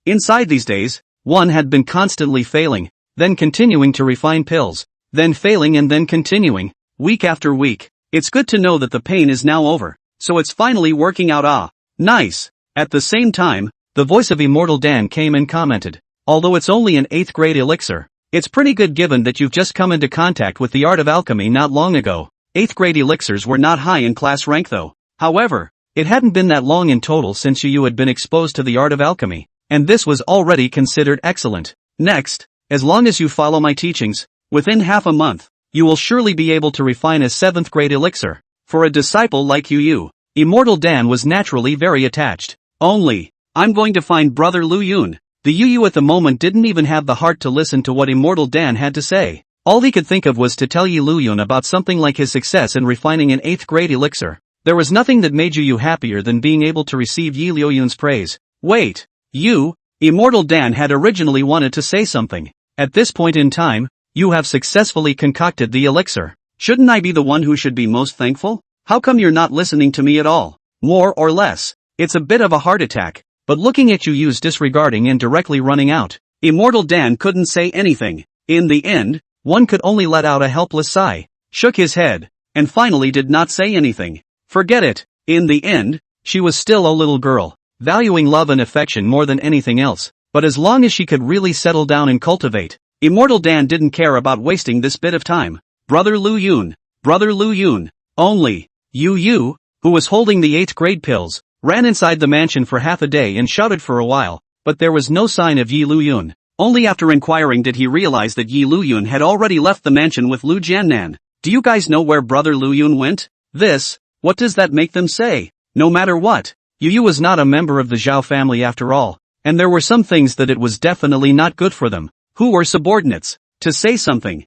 S1: Inside these days, one had been constantly failing, then continuing to refine pills, then failing and then continuing, week after week. It's good to know that the pain is now over, so it's finally working out. Nice. At the same time, the voice of Immortal Dan came and commented, although it's only an 8th grade elixir, it's pretty good given that you've just come into contact with the art of alchemy not long ago. 8th grade elixirs were not high in class rank though. However, it hadn't been that long in total since Yu had been exposed to the art of alchemy, and this was already considered excellent. Next, as long as you follow my teachings, within half a month, you will surely be able to refine a 7th grade elixir. For a disciple like Yu, Immortal Dan was naturally very attached. Only, I'm going to find Brother Liuyun. The Yu at the moment didn't even have the heart to listen to what Immortal Dan had to say. All he could think of was to tell Liuyun about something like his success in refining an 8th grade elixir. There was nothing that made Yu happier than being able to receive Liuyun's praise. Wait, Immortal Dan had originally wanted to say something. At this point in time, you have successfully concocted the elixir. Shouldn't I be the one who should be most thankful? How come you're not listening to me at all? More or less. It's a bit of a heart attack, but looking at Yu's disregarding and directly running out, Immortal Dan couldn't say anything. In the end, one could only let out a helpless sigh, shook his head, and finally did not say anything. Forget it. In the end, she was still a little girl, valuing love and affection more than anything else, but as long as she could really settle down and cultivate, Immortal Dan didn't care about wasting this bit of time. Brother Liuyun. Only, Yu, who was holding the 8th grade pills, ran inside the mansion for half a day and shouted for a while, but there was no sign of Liuyun. Only after inquiring did he realize that Liuyun had already left the mansion with Liu Jianan. Do you guys know where Brother Liuyun went? What does that make them say? No matter what, Yu was not a member of the Zhao family after all, and there were some things that it was definitely not good for them, who were subordinates, to say something.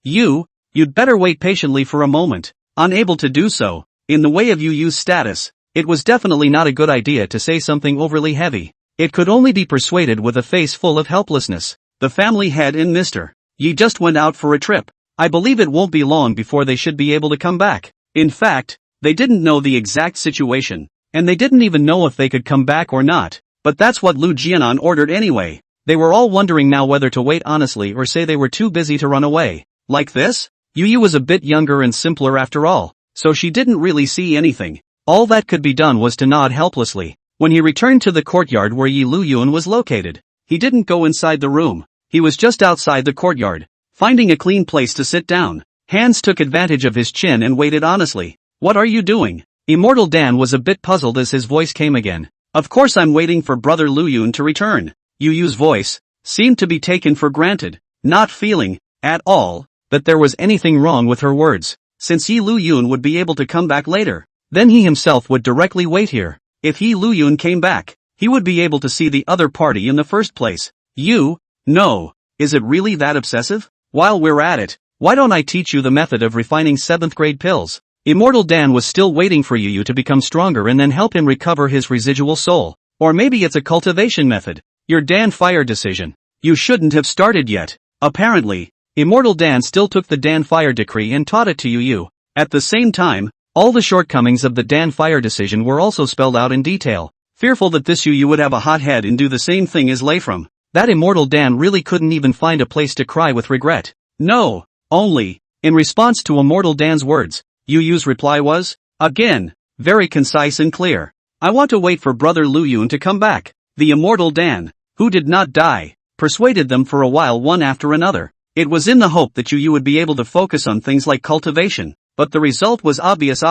S1: You'd better wait patiently for a moment. Unable to do so, in the way of Yu's status, it was definitely not a good idea to say something overly heavy. It could only be persuaded with a face full of helplessness. The family head and Mr. Yi just went out for a trip. I believe it won't be long before they should be able to come back. In fact, they didn't know the exact situation, and they didn't even know if they could come back or not, but that's what Liu Jianan ordered anyway. They were all wondering now whether to wait honestly or say they were too busy to run away. Like this? Yu was a bit younger and simpler after all, so she didn't really see anything. All that could be done was to nod helplessly. When he returned to the courtyard where Liuyun was located, he didn't go inside the room. He was just outside the courtyard, finding a clean place to sit down. Hans took advantage of his chin and waited honestly. What are you doing? Immortal Dan was a bit puzzled as his voice came again. Of course I'm waiting for Brother Liuyun to return. Yu's voice seemed to be taken for granted, not feeling, at all, that there was anything wrong with her words. Since Liuyun would be able to come back later, then he himself would directly wait here. If Liuyun came back, he would be able to see the other party in the first place. No, is it really that obsessive? While we're at it, why don't I teach you the method of refining 7th grade pills? Immortal Dan was still waiting for Yu to become stronger and then help him recover his residual soul. Or maybe it's a cultivation method. Your Dan Fire decision. You shouldn't have started yet. Apparently, Immortal Dan still took the Dan Fire decree and taught it to Yu. At the same time, all the shortcomings of the Dan Fire decision were also spelled out in detail. Fearful that this Yu would have a hot head and do the same thing as Leifram, that Immortal Dan really couldn't even find a place to cry with regret. No, only, in response to Immortal Dan's words, Yu's reply was, again, very concise and clear. I want to wait for Brother Liuyun to come back. The Immortal Dan, who did not die, persuaded them for a while one after another. It was in the hope that Yu would be able to focus on things like cultivation, but the result was obvious.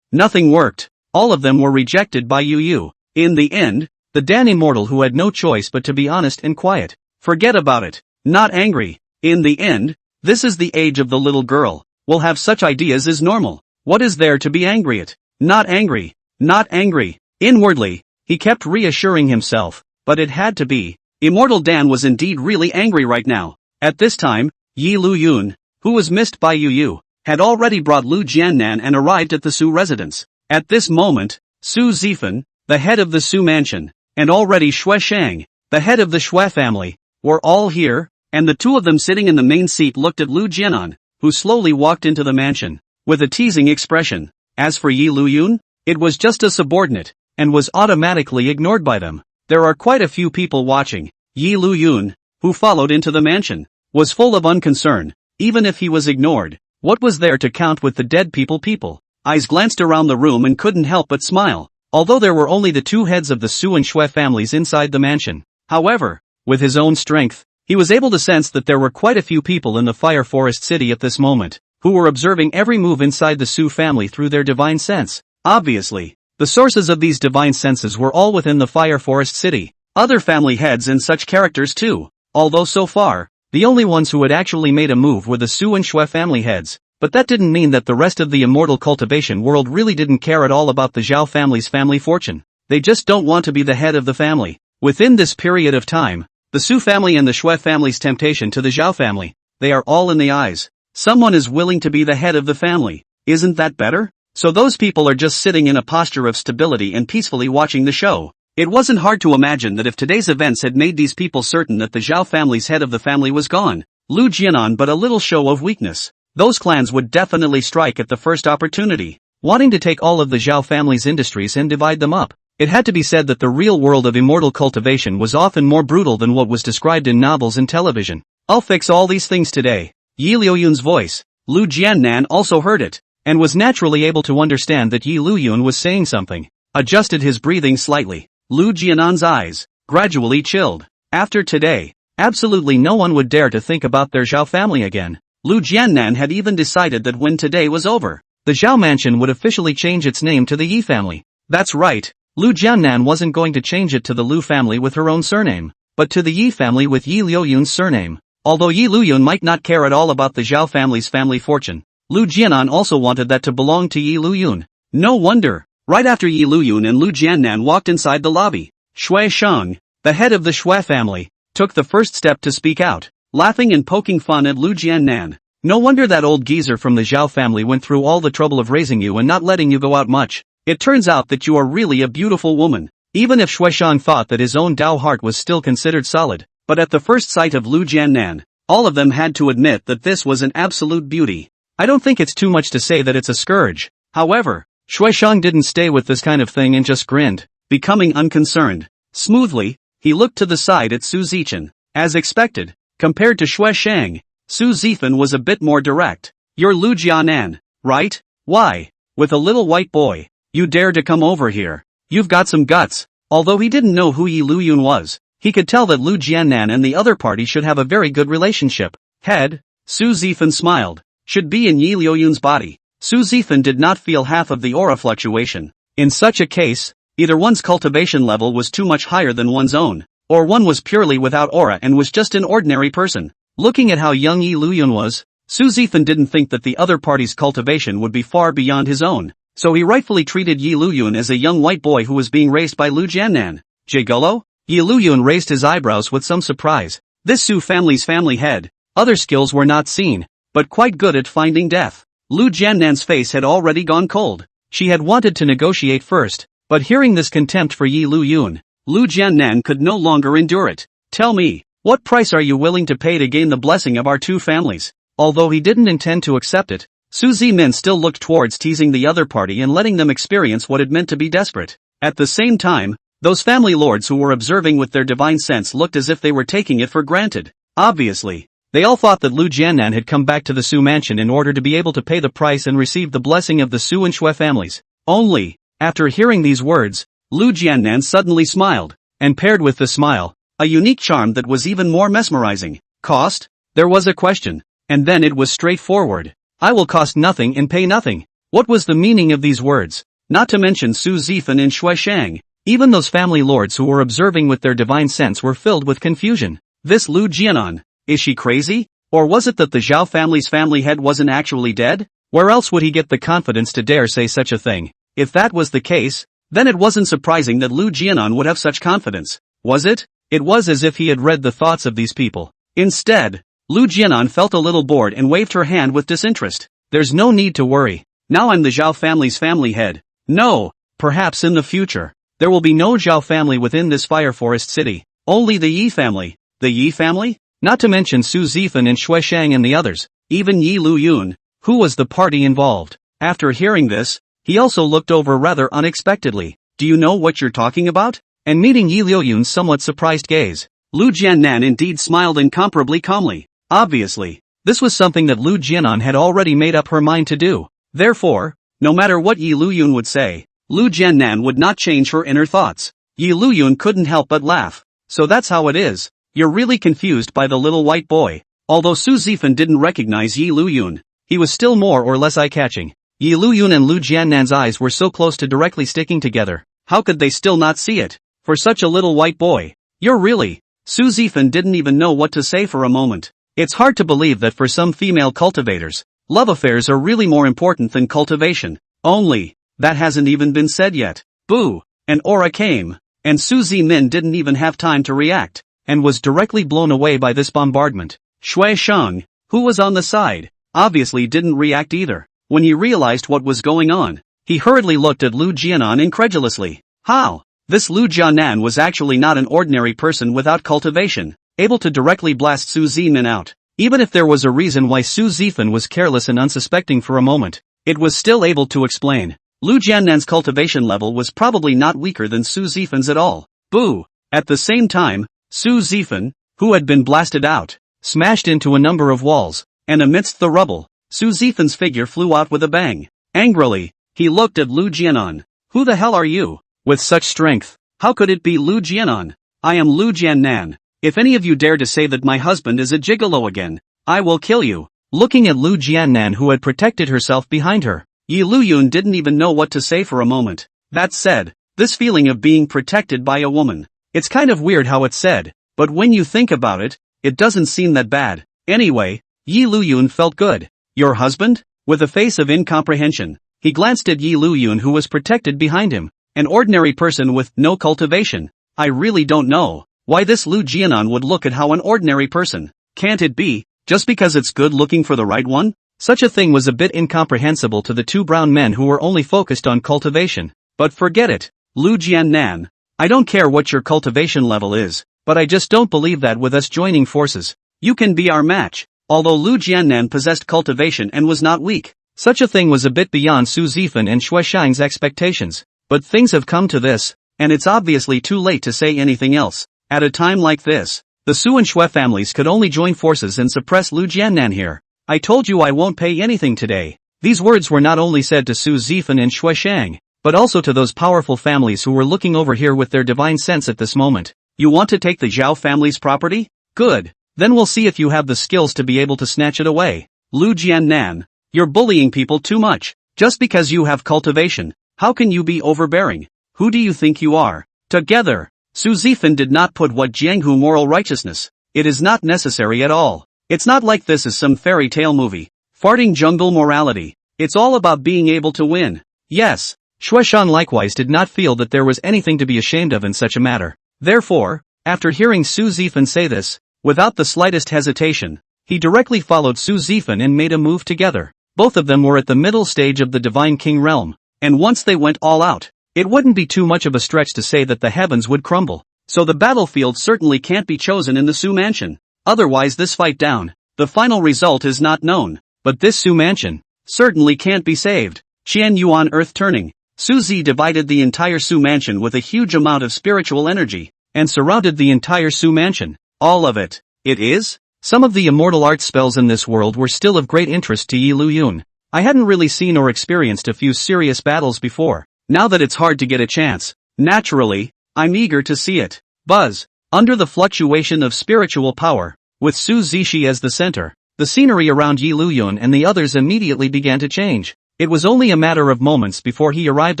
S1: Nothing worked. All of them were rejected by Yu. In the end, the Dan Immortal who had no choice but to be honest and quiet. Forget about it. Not angry. In the end, this is the age of the little girl. We'll have such ideas as normal. What is there to be angry at? Not angry. Not angry. Inwardly, he kept reassuring himself, but it had to be. Immortal Dan was indeed really angry right now. At this time, Liuyun, who was missed by Yu, had already brought Liu Jianan and arrived at the Su residence. At this moment, Su Zifan, the head of the Su mansion, and already Shui Shang, the head of the Shui family, were all here, and the two of them sitting in the main seat looked at Liu Jianan, who slowly walked into the mansion, with a teasing expression. As for Yi Liuyun, it was just a subordinate, and was automatically ignored by them. There are quite a few people watching. Yi Liuyun, who followed into the mansion, was full of unconcern. Even if he was ignored, what was there to count with the dead people? Eyes glanced around the room and couldn't help but smile, although there were only the two heads of the Su and Shui families inside the mansion. However, with his own strength, he was able to sense that there were quite a few people in the Fire Forest City at this moment, who were observing every move inside the Su family through their divine sense. Obviously, the sources of these divine senses were all within the Fire Forest City, other family heads and such characters too, although so far, the only ones who had actually made a move were the Su and Shui family heads, but that didn't mean that the rest of the immortal cultivation world really didn't care at all about the Zhao family's family fortune. They just don't want to be the head of the family. Within this period of time, the Su family and the Shui family's temptation to the Zhao family, they are all in the eyes. Someone is willing to be the head of the family. Isn't that better? So those people are just sitting in a posture of stability and peacefully watching the show. It wasn't hard to imagine that if today's events had made these people certain that the Zhao family's head of the family was gone, Liu Jianan but a little show of weakness, those clans would definitely strike at the first opportunity, wanting to take all of the Zhao family's industries and divide them up. It had to be said that the real world of immortal cultivation was often more brutal than what was described in novels and television. I'll fix all these things today. Yi Liuyun's voice. Liu Jianan also heard it, and was naturally able to understand that Yi Liuyun was saying something. Adjusted his breathing slightly. Liu Jianan's eyes gradually chilled. After today, absolutely no one would dare to think about their Zhao family again. Liu Jianan had even decided that when today was over, the Zhao mansion would officially change its name to the Yi family. That's right, Liu Jianan wasn't going to change it to the Liu family with her own surname, but to the Yi family with Yi Liuyun's surname. Although Yi Liuyun might not care at all about the Zhao family's family fortune, Liu Jianan also wanted that to belong to Yi Liuyun. No wonder. Right after Yi Liuyun and Liu Jianan walked inside the lobby, Shui Sheng, the head of the Shui family, took the first step to speak out, laughing and poking fun at Liu Jianan. No wonder that old geezer from the Zhao family went through all the trouble of raising you and not letting you go out much. It turns out that you are really a beautiful woman. Even if Shui Sheng thought that his own Dao heart was still considered solid, but at the first sight of Liu Jianan, all of them had to admit that this was an absolute beauty. I don't think it's too much to say that it's a scourge. However, Shui Sheng didn't stay with this kind of thing and just grinned, becoming unconcerned. Smoothly, he looked to the side at Su Zichen. As expected, compared to Shui Sheng, Su Zifen was a bit more direct. You're Liu Jianan, right? Why? With a little white boy, you dare to come over here. You've got some guts. Although he didn't know who Yi Liuyun was, he could tell that Liu Jianan and the other party should have a very good relationship. Head, Su Zifen smiled, should be in Yi Liuyun's body. Su Zifen did not feel half of the aura fluctuation. In such a case, either one's cultivation level was too much higher than one's own, or one was purely without aura and was just an ordinary person. Looking at how young Yi Liuyun was, Su Zifen didn't think that the other party's cultivation would be far beyond his own, so he rightfully treated Yi Liuyun as a young white boy who was being raised by Liu Jianan. Gigolo? Yi Liuyun raised his eyebrows with some surprise. This Su family's family head, other skills were not seen, but quite good at finding death. Liu Jianan's face had already gone cold. She had wanted to negotiate first, but hearing this contempt for Yi Liuyun, Liu Jianan could no longer endure it. Tell me, what price are you willing to pay to gain the blessing of our two families? Although he didn't intend to accept it, Su Zimin still looked towards teasing the other party and letting them experience what it meant to be desperate. At the same time, those family lords who were observing with their divine sense looked as if they were taking it for granted. Obviously, they all thought that Liu Jianan had come back to the Su mansion in order to be able to pay the price and receive the blessing of the Su and Shui families. Only, after hearing these words, Liu Jianan suddenly smiled, and paired with the smile, a unique charm that was even more mesmerizing. Cost? There was a question, and then it was straightforward. I will cost nothing and pay nothing. What was the meaning of these words? Not to mention Su Zifen and Shui Shang. Even those family lords who were observing with their divine sense were filled with confusion. This Liu Jianan, is she crazy? Or was it that the Zhao family's family head wasn't actually dead? Where else would he get the confidence to dare say such a thing? If that was the case, then it wasn't surprising that Liu Jianan would have such confidence. Was it? It was as if he had read the thoughts of these people. Instead, Liu Jianan felt a little bored and waved her hand with disinterest. There's no need to worry. Now I'm the Zhao family's family head. No, perhaps in the future, there will be no Zhao family within this Fire Forest city. Only the Yi family. The Yi family? Not to mention Su Zifen and Shui Shang and the others, even Yi Liuyun, who was the party involved. After hearing this, He also looked over rather unexpectedly. Do you know what you're talking about? And meeting Liuyun's somewhat surprised gaze, Liu Jianan indeed smiled incomparably calmly. Obviously, this was something that Liu Jianan had already made up her mind to do. Therefore, no matter what Liuyun would say, Liu Jianan would not change her inner thoughts. Liuyun couldn't help but laugh. So that's how it is. You're really confused by the little white boy. Although Su Zifan didn't recognize Liuyun, he was still more or less eye-catching. Liuyun and Liu Jianan's eyes were so close to directly sticking together. How could they still not see it? For such a little white boy. You're really... Su Zifan didn't even know what to say for a moment. It's hard to believe that for some female cultivators, love affairs are really more important than cultivation. Only, that hasn't even been said yet. Boo! An aura came, and Su Zimin didn't even have time to react, and was directly blown away by this bombardment. Shui Sheng, who was on the side, obviously didn't react either. When he realized what was going on, he hurriedly looked at Liu Jianan incredulously. How? This Liu Jianan was actually not an ordinary person without cultivation, able to directly blast Su Zimin out. Even if there was a reason why Su Zifan was careless and unsuspecting for a moment, it was still able to explain. Liu Jianan's cultivation level was probably not weaker than Su Zifan's at all. Boo! At the same time, Su Zifan, who had been blasted out, smashed into a number of walls, and amidst the rubble, Su Zifan's figure flew out with a bang. Angrily, he looked at Liu Jianan. Who the hell are you? With such strength, how could it be Liu Jianan? I am Liu Jianan. If any of you dare to say that my husband is a gigolo again, I will kill you. Looking at Liu Jianan, who had protected herself behind her, Liuyun didn't even know what to say for a moment. That said, this feeling of being protected by a woman, it's kind of weird how it's said, but when you think about it, it doesn't seem that bad. Anyway, Liuyun felt good. Your husband? With a face of incomprehension, he glanced at Liuyun, who was protected behind him. An ordinary person with no cultivation. I really don't know why this Liu Jianan would look at how an ordinary person. Can't it be, just because it's good looking for the right one? Such a thing was a bit incomprehensible to the two brown men who were only focused on cultivation. But forget it, Liu Jianan. I don't care what your cultivation level is, but I just don't believe that with us joining forces, you can be our match. Although Liu Jianan possessed cultivation and was not weak, such a thing was a bit beyond Su Zifan and Shui Shang's expectations. But things have come to this, and it's obviously too late to say anything else. At a time like this, the Su and Shui families could only join forces and suppress Liu Jianan here. I told you I won't pay anything today. These words were not only said to Su Zifan and Shui Shang, but also to those powerful families who were looking over here with their divine sense at this moment. You want to take the Zhao family's property? Good. Then we'll see if you have the skills to be able to snatch it away. Liu Jianan, you're bullying people too much. Just because you have cultivation, how can you be overbearing? Who do you think you are? Together, Su Zifan did not put what Jianghu moral righteousness. It is not necessary at all. It's not like this is some fairy tale movie. Farting jungle morality. It's all about being able to win. Yes, Shui Shan likewise did not feel that there was anything to be ashamed of in such a matter. Therefore, after hearing Su Zifan say this, without the slightest hesitation, he directly followed Su Zifan and made a move together. Both of them were at the middle stage of the Divine King realm. And once they went all out, it wouldn't be too much of a stretch to say that the heavens would crumble. So the battlefield certainly can't be chosen in the Su mansion. Otherwise this fight down, the final result is not known. But this Su mansion certainly can't be saved. Qian Yuan earth turning. Su Zi divided the entire Su mansion with a huge amount of spiritual energy, and surrounded the entire Su mansion. All of it. It is? Some of the immortal art spells in this world were still of great interest to Liuyun. I hadn't really seen or experienced a few serious battles before. Now that it's hard to get a chance, naturally, I'm eager to see it. Buzz. Under the fluctuation of spiritual power, with Su Zishi as the center, the scenery around Liuyun and the others immediately began to change. It was only a matter of moments before he arrived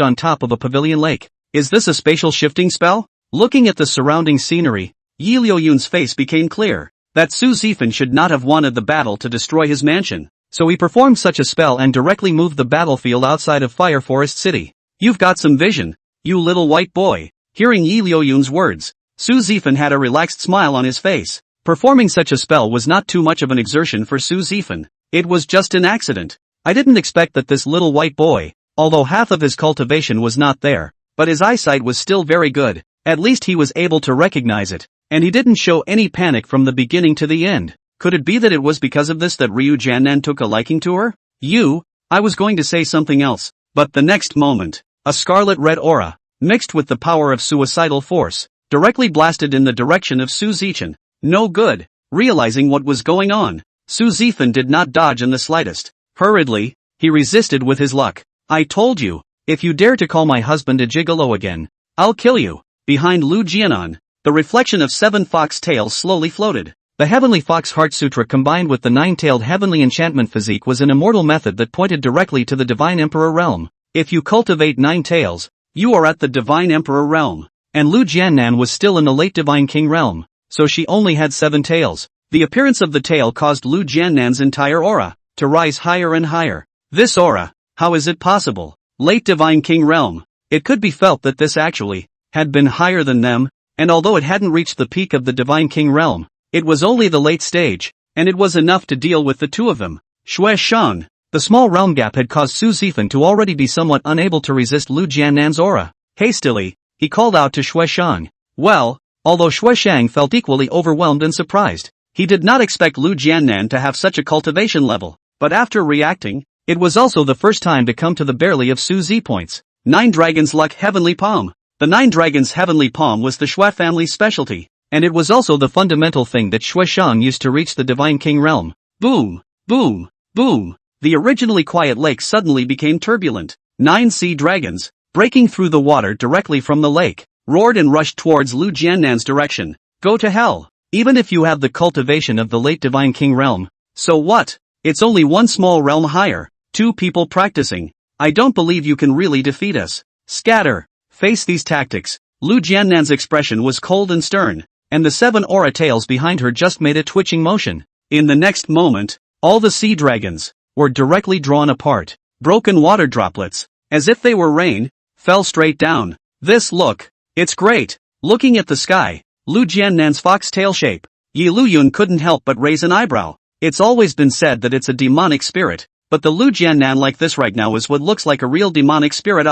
S1: on top of a pavilion lake. Is this a spatial shifting spell? Looking at the surrounding scenery, Liuyun's face became clear. That Su Zifan should not have wanted the battle to destroy his mansion. So he performed such a spell and directly moved the battlefield outside of Fire Forest City. You've got some vision, you little white boy. Hearing Liuyun's words, Su Zifan had a relaxed smile on his face. Performing such a spell was not too much of an exertion for Su Zifan. It was just an accident. I didn't expect that this little white boy, although half of his cultivation was not there, but his eyesight was still very good. At least he was able to recognize it, and he didn't show any panic from the beginning to the end. Could it be that it was because of this that Liu Jianan took a liking to her? I was going to say something else, But the next moment, a scarlet-red aura, mixed with the power of suicidal force, directly blasted in the direction of Su Zichen. No good. Realizing what was going on, Su Zifen did not dodge in the slightest. Hurriedly, he resisted with his luck. I told you, if you dare to call my husband a gigolo again, I'll kill you. Behind Liu Jianan, the reflection of 7 fox tails slowly floated. The Heavenly Fox Heart Sutra combined with the 9-tailed Heavenly Enchantment Physique was an immortal method that pointed directly to the Divine Emperor realm. If you cultivate 9 tails, you are at the Divine Emperor realm. And Liu Jianan was still in the late Divine King realm, so she only had 7 tails. The appearance of the tail caused Liu Jianan's entire aura to rise higher and higher. This aura, how is it possible? Late Divine King realm. It could be felt that this actually had been higher than them, and although it hadn't reached the peak of the Divine King realm, it was only the late stage, and it was enough to deal with the two of them. Xue Shang. The small realm gap had caused Su Zifen to already be somewhat unable to resist Liu Jianan's aura. Hastily, he called out to Xue Shang. Well, although Xue Shang felt equally overwhelmed and surprised, he did not expect Liu Jianan to have such a cultivation level, but after reacting, it was also the first time to come to the barely of Su Z points. 9 Dragons Luck Heavenly Palm. The 9 Dragons Heavenly Palm was the Xue family's specialty, and it was also the fundamental thing that Xue Shang used to reach the Divine King realm. Boom, boom, boom. The originally quiet lake suddenly became turbulent. 9 sea dragons, breaking through the water directly from the lake, roared and rushed towards Liu Jianan's direction. Go to hell. Even if you have the cultivation of the late Divine King realm, so what? It's only one small realm higher, 2 people practicing. I don't believe you can really defeat us. Scatter. Face these tactics. Liu Jianan's expression was cold and stern, and the 7 aura tails behind her just made a twitching motion. In the next moment, all the sea dragons were directly drawn apart. Broken water droplets, as if they were rain, fell straight down. This look, it's great. Looking at the sky, Liu Jianan's fox-tail shape, Liuyun couldn't help but raise an eyebrow. It's always been said that it's a demonic spirit, but the Liu Jianan like this right now is what looks like a real demonic spirit.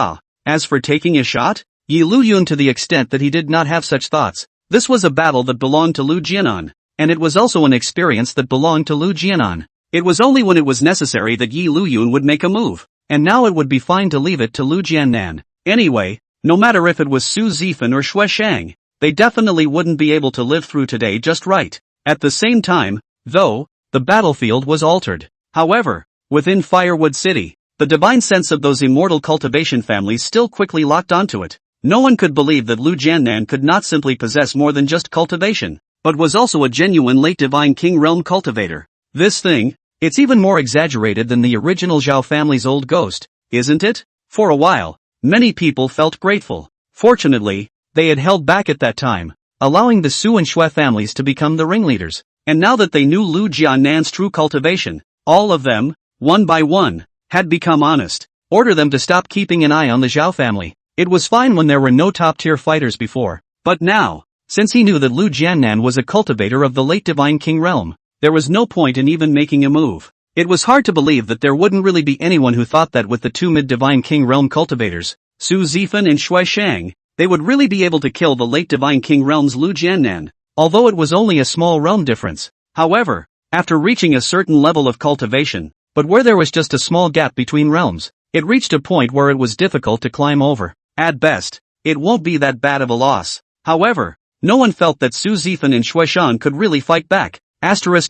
S1: As for taking a shot, Liuyun to the extent that he did not have such thoughts. This was a battle that belonged to Liu Jianan, and it was also an experience that belonged to Liu Jianan. It was only when it was necessary that Liuyun would make a move, and now it would be fine to leave it to Liu Jianan. Anyway, no matter if it was Su Zifen or Xue Shang, they definitely wouldn't be able to live through today just right. At the same time, though, the battlefield was altered. However, within Firewood City, the divine sense of those immortal cultivation families still quickly locked onto it. No one could believe that Liu Jianan could not simply possess more than just cultivation, but was also a genuine late Divine King realm cultivator. This thing, it's even more exaggerated than the original Zhao family's old ghost, isn't it? For a while, many people felt grateful. Fortunately, they had held back at that time, allowing the Su and Xue families to become the ringleaders. And now that they knew Liu Jianan's true cultivation, all of them, one by one, had become honest. Order them to stop keeping an eye on the Zhao family. It was fine when there were no top-tier fighters before, but now, since he knew that Liu Jianan was a cultivator of the late Divine King realm, there was no point in even making a move. It was hard to believe that there wouldn't really be anyone who thought that with the 2 mid-Divine King realm cultivators, Su Zifen and Xue Shang, they would really be able to kill the late Divine King realm's Liu Jianan, although it was only a small realm difference. However, after reaching a certain level of cultivation, but where there was just a small gap between realms, it reached a point where it was difficult to climb over. At best, it won't be that bad of a loss. However, no one felt that Su Zifen and Xue Shang could really fight back. Xue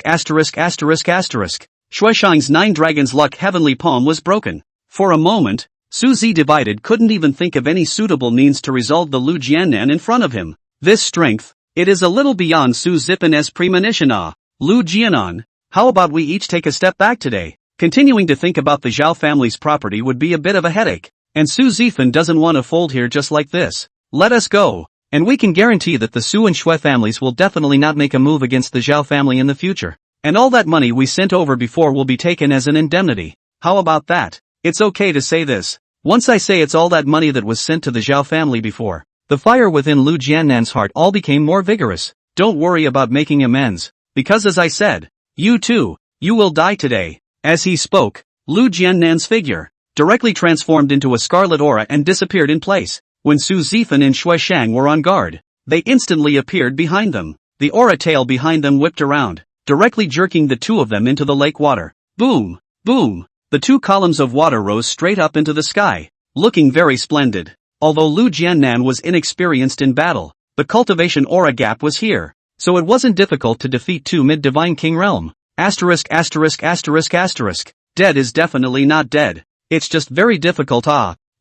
S1: Shang's 9 Dragons Luck Heavenly Palm was broken. For a moment, Su Zi divided couldn't even think of any suitable means to resolve the Liu Jianan in front of him. This strength, it is a little beyond Su Zipen's premonition. Liu Jianan, how about we each take a step back today? Continuing to think about the Zhao family's property would be a bit of a headache, and Su Zifen doesn't want to fold here just like this. Let us go, and we can guarantee that the Su and Xue families will definitely not make a move against the Zhao family in the future. And all that money we sent over before will be taken as an indemnity. How about that? It's okay to say this. Once I say it's all that money that was sent to the Zhao family before, the fire within Liu Jianan's heart all became more vigorous. Don't worry about making amends, because as I said, you too, you will die today. As he spoke, Liu Jianan's figure directly transformed into a scarlet aura and disappeared in place. When Su Zifen and Xue Shang were on guard, they instantly appeared behind them. The aura tail behind them whipped around, directly jerking the 2 of them into the lake water. Boom! Boom! The 2 columns of water rose straight up into the sky, looking very splendid. Although Liu Jianan was inexperienced in battle, the cultivation aura gap was here, so it wasn't difficult to defeat 2 mid-divine king realm. Asterisk. Dead is definitely not dead. It's just very difficult.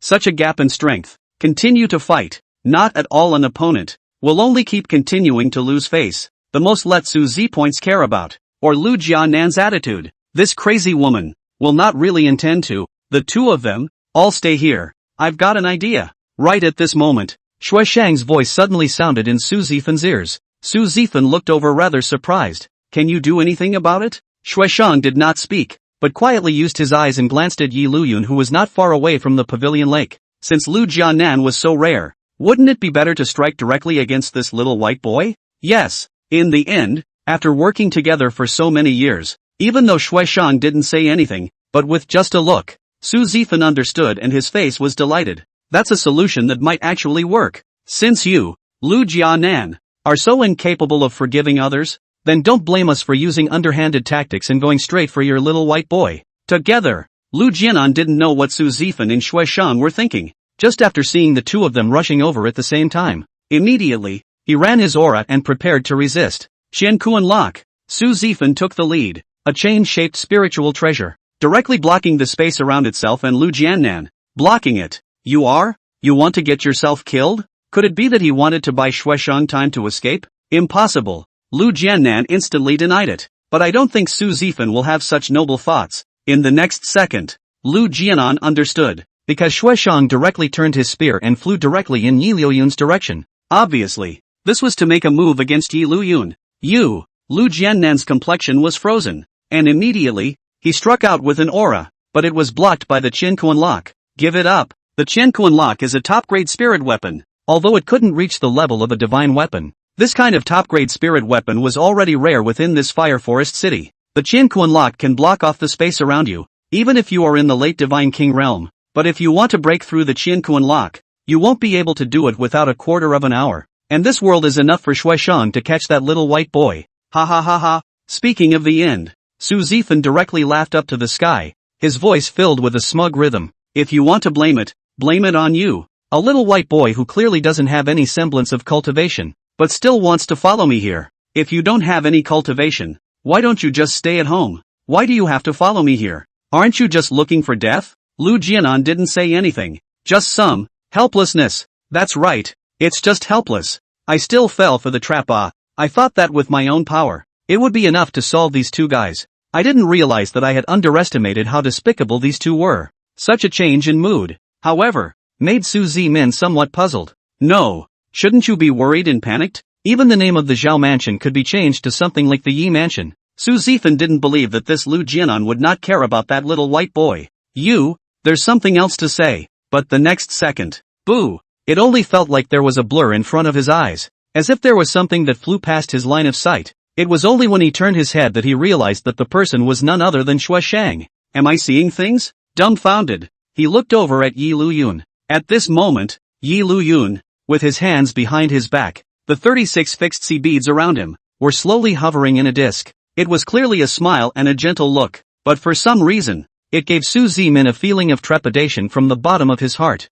S1: Such a gap in strength. Continue to fight. Not at all an opponent. Will only keep continuing to lose face. The most let Su Z points care about, or Liu Jianan's attitude. This crazy woman will not really intend to. The 2 of them, all stay here. I've got an idea. Right at this moment, Shui Shang's voice suddenly sounded in Su Zifan's ears. Su Zifan looked over rather surprised. Can you do anything about it? Shui Shang did not speak, but quietly used his eyes and glanced at Yi Liuyun, who was not far away from the pavilion lake. Since Liu Jianan was so rare, wouldn't it be better to strike directly against this little white boy? Yes. In the end, after working together for so many years, even though Shui Shang didn't say anything, but with just a look, Su Zifan understood and his face was delighted. That's a solution that might actually work. Since you, Liu Jianan, are so incapable of forgiving others, then don't blame us for using underhanded tactics and going straight for your little white boy. Together, Liu Jianan didn't know what Su Zifan and Shui Shang were thinking, just after seeing the 2 of them rushing over at the same time. Immediately, he ran his aura and prepared to resist. Qianqin lock. Su Zifan took the lead, a chain-shaped spiritual treasure, directly blocking the space around itself and Liu Jianan, blocking it. You want to get yourself killed? Could it be that he wanted to buy Shui Shang time to escape? Impossible. Liu Jianan instantly denied it. But I don't think Su Zifan will have such noble thoughts. In the next second, Liu Jianan understood, because Shui Shang directly turned his spear and flew directly in Yi Liuyun's direction. Obviously, this was to make a move against Yi Liuyun. Liu Jianan's complexion was frozen, and immediately, he struck out with an aura, but it was blocked by the Qianqin lock. Give it up. The Qianqin lock is a top-grade spirit weapon. Although it couldn't reach the level of a divine weapon, this kind of top-grade spirit weapon was already rare within this fire forest city. The Qianqin lock can block off the space around you, even if you are in the late divine king realm. But if you want to break through the Qianqin lock, you won't be able to do it without a quarter of an hour. And this world is enough for Shui Shang to catch that little white boy. Ha ha ha ha. Speaking of the end, Su Zifan directly laughed up to the sky, his voice filled with a smug rhythm. If you want to blame it on you. A little white boy who clearly doesn't have any semblance of cultivation, but still wants to follow me here. If you don't have any cultivation, why don't you just stay at home? Why do you have to follow me here? Aren't you just looking for death? Liu Jianan didn't say anything. Just some helplessness. That's right. It's just helpless. I still fell for the trap. I thought that with my own power, it would be enough to solve these 2 guys. I didn't realize that I had underestimated how despicable these 2 were. Such a change in mood, however, made Su Zimin somewhat puzzled. No, shouldn't you be worried and panicked? Even the name of the Zhao mansion could be changed to something like the Yi mansion. Su Zifan didn't believe that this Liu Jianan would not care about that little white boy. There's something else to say. But the next second, boo! It only felt like there was a blur in front of his eyes, as if there was something that flew past his line of sight. It was only when he turned his head that he realized that the person was none other than Shui Shang. Am I seeing things? Dumbfounded, he looked over at Yi Liuyun. At this moment, Yi Liuyun, with his hands behind his back, the 36 fixed sea beads around him, were slowly hovering in a disc. It was clearly a smile and a gentle look, but for some reason, it gave Su Zimin a feeling of trepidation from the bottom of his heart.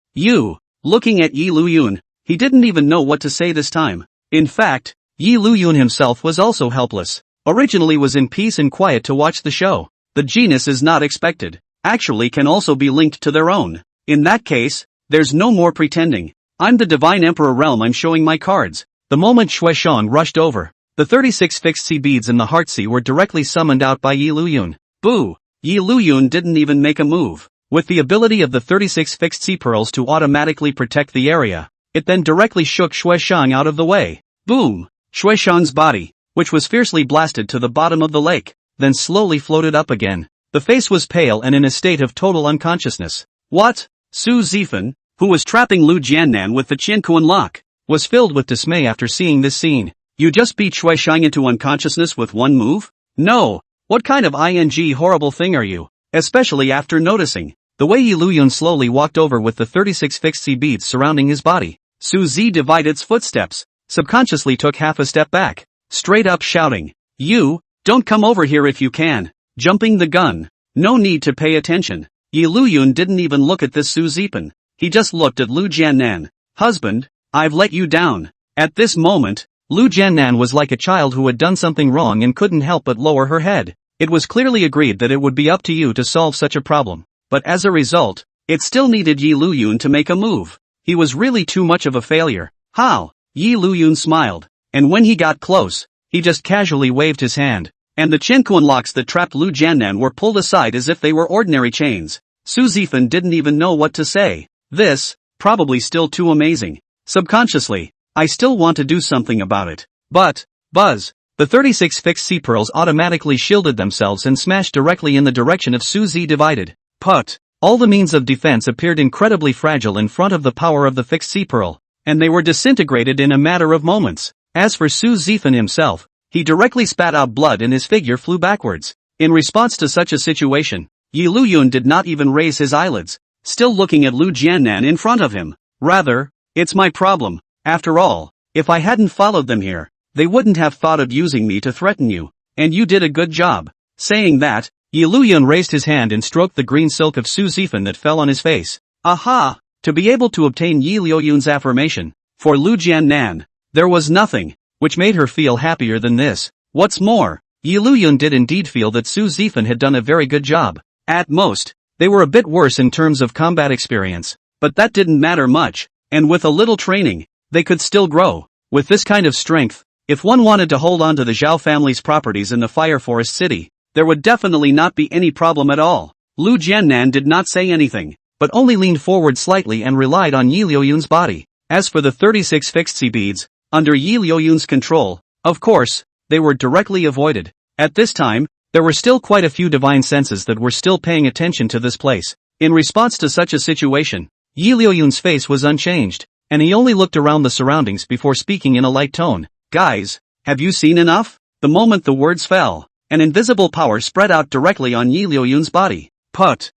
S1: Looking at Yi Liuyun, he didn't even know what to say this time. In fact, Yi Liuyun himself was also helpless. Originally was in peace and quiet to watch the show. The genus is not expected, actually can also be linked to their own. In that case, there's no more pretending. I'm the Divine Emperor realm. I'm showing my cards. The moment Shui Shang rushed over, the 36 fixed sea beads in the heart sea were directly summoned out by Yi Liuyun. Boo! Yi Liuyun didn't even make a move. With the ability of the 36 fixed sea pearls to automatically protect the area, it then directly shook Shui Shang out of the way. Boom! Shui Shang's body, which was fiercely blasted to the bottom of the lake, then slowly floated up again. The face was pale and in a state of total unconsciousness. What? Su Zifan, who was trapping Liu Jianan with the Qianqin lock, was filled with dismay after seeing this scene. You just beat Shui Shang into unconsciousness with one move? No! What kind of horrible thing are you? Especially after noticing the way Yi Liuyun slowly walked over with the 36 fixed sea beads surrounding his body. Su Zi divided footsteps, subconsciously took half a step back, straight up shouting, "You, don't come over here if you can!" Jumping the gun. No need to pay attention. Liuyun didn't even look at this Su Zipan. He just looked at Liu Jianan. Husband, I've let you down. At this moment, Liu Jianan was like a child who had done something wrong and couldn't help but lower her head. It was clearly agreed that it would be up to you to solve such a problem. But as a result, it still needed Liuyun to make a move. He was really too much of a failure. How? Liuyun smiled. And when he got close, he just casually waved his hand. And the Qianqin locks that trapped Liu Jianan were pulled aside as if they were ordinary chains. Su Zifan didn't even know what to say. This, probably still too amazing. Subconsciously, I still want to do something about it. But, buzz. The 36 fixed C pearls automatically shielded themselves and smashed directly in the direction of Su Zi divided. Put. All the means of defense appeared incredibly fragile in front of the power of the fixed C pearl, and they were disintegrated in a matter of moments. As for Su Zifan himself, he directly spat out blood and his figure flew backwards. In response to such a situation, Liuyun did not even raise his eyelids, still looking at Liu Jianan in front of him. Rather, it's my problem. After all, if I hadn't followed them here, they wouldn't have thought of using me to threaten you, and you did a good job. Saying that, Liuyun raised his hand and stroked the green silk of Su Zifan that fell on his face. Aha! To be able to obtain Liuyun's affirmation, for Liu Jianan, there was nothing, which made her feel happier than this. What's more, Liuyun did indeed feel that Su Zifan had done a very good job. At most, they were a bit worse in terms of combat experience, but that didn't matter much, and with a little training, they could still grow. With this kind of strength, if one wanted to hold on to the Zhao family's properties in the Fire Forest City, there would definitely not be any problem at all. Liu Jianan did not say anything, but only leaned forward slightly and relied on Liuyun's body. As for the 36 fixed C beads, under Liuyun's control, of course, they were directly avoided. At this time, there were still quite a few divine senses that were still paying attention to this place. In response to such a situation, Liuyun's face was unchanged, and he only looked around the surroundings before speaking in a light tone. Guys, have you seen enough? The moment the words fell, an invisible power spread out directly on Liuyun's body. Put,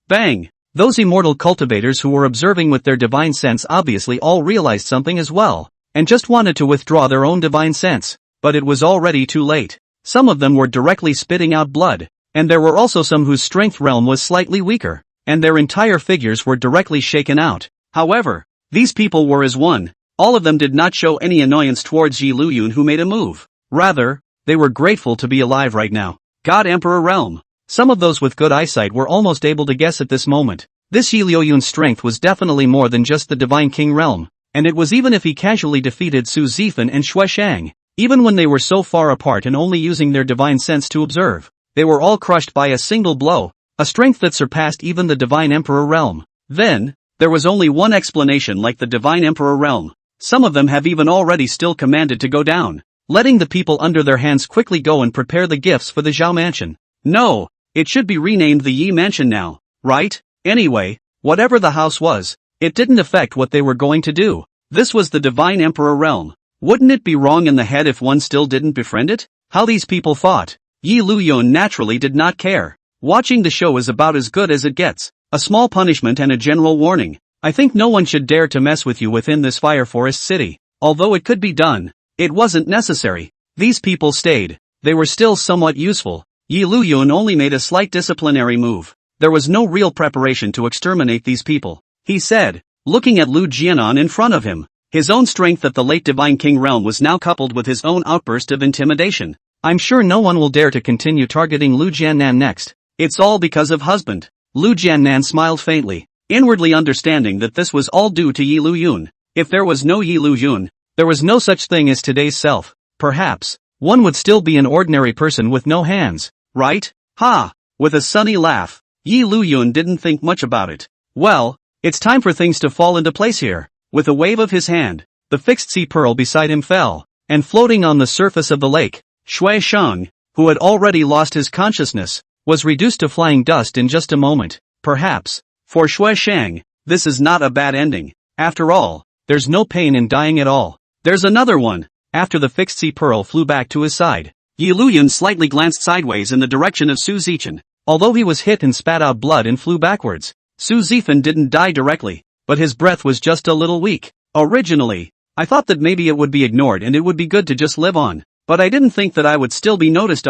S1: bang. Those immortal cultivators who were observing with their divine sense obviously all realized something as well, and just wanted to withdraw their own divine sense, but it was already too late. Some of them were directly spitting out blood, and there were also some whose strength realm was slightly weaker, and their entire figures were directly shaken out. However, these people were as one. All of them did not show any annoyance towards Liuyun who made a move. Rather, they were grateful to be alive right now. God Emperor Realm. Some of those with good eyesight were almost able to guess at this moment. This Liuyun's strength was definitely more than just the Divine King Realm, and it was even if he casually defeated Su Zifan and Shui Shang. Even when they were so far apart and only using their divine sense to observe, they were all crushed by a single blow, a strength that surpassed even the Divine Emperor Realm. Then, there was only one explanation like the Divine Emperor Realm. Some of them have even already still commanded to go down, letting the people under their hands quickly go and prepare the gifts for the Zhao Mansion. No, it should be renamed the Yi Mansion now, right? Anyway, whatever the house was, it didn't affect what they were going to do. This was the Divine Emperor Realm. Wouldn't it be wrong in the head if one still didn't befriend it? How these people fought. Liuyun naturally did not care. Watching the show is about as good as it gets. A small punishment and a general warning. I think no one should dare to mess with you within this Fire Forest City. Although it could be done, it wasn't necessary. These people stayed. They were still somewhat useful. Liuyun only made a slight disciplinary move. There was no real preparation to exterminate these people. He said, looking at Liu Jianan in front of him. His own strength at the late Divine King realm was now coupled with his own outburst of intimidation. I'm sure no one will dare to continue targeting Liu Jianan next. It's all because of husband. Liu Jianan smiled faintly, inwardly understanding that this was all due to Liuyun. If there was no Liuyun, there was no such thing as today's self. Perhaps, one would still be an ordinary person with no hands, right? Ha! With a sunny laugh, Liuyun didn't think much about it. Well, it's time for things to fall into place here. With a wave of his hand, the fixed sea pearl beside him fell, and floating on the surface of the lake, Shui Shang, who had already lost his consciousness, was reduced to flying dust in just a moment. Perhaps, for Shui Shang, this is not a bad ending. After all, there's no pain in dying at all. There's another one. After the fixed sea pearl flew back to his side, Liuyun slightly glanced sideways in the direction of Su Zifan. Although he was hit and spat out blood and flew backwards, Su Zifan didn't die directly, but his breath was just a little weak. Originally, I thought that maybe it would be ignored and it would be good to just live on, but I didn't think that I would still be noticed.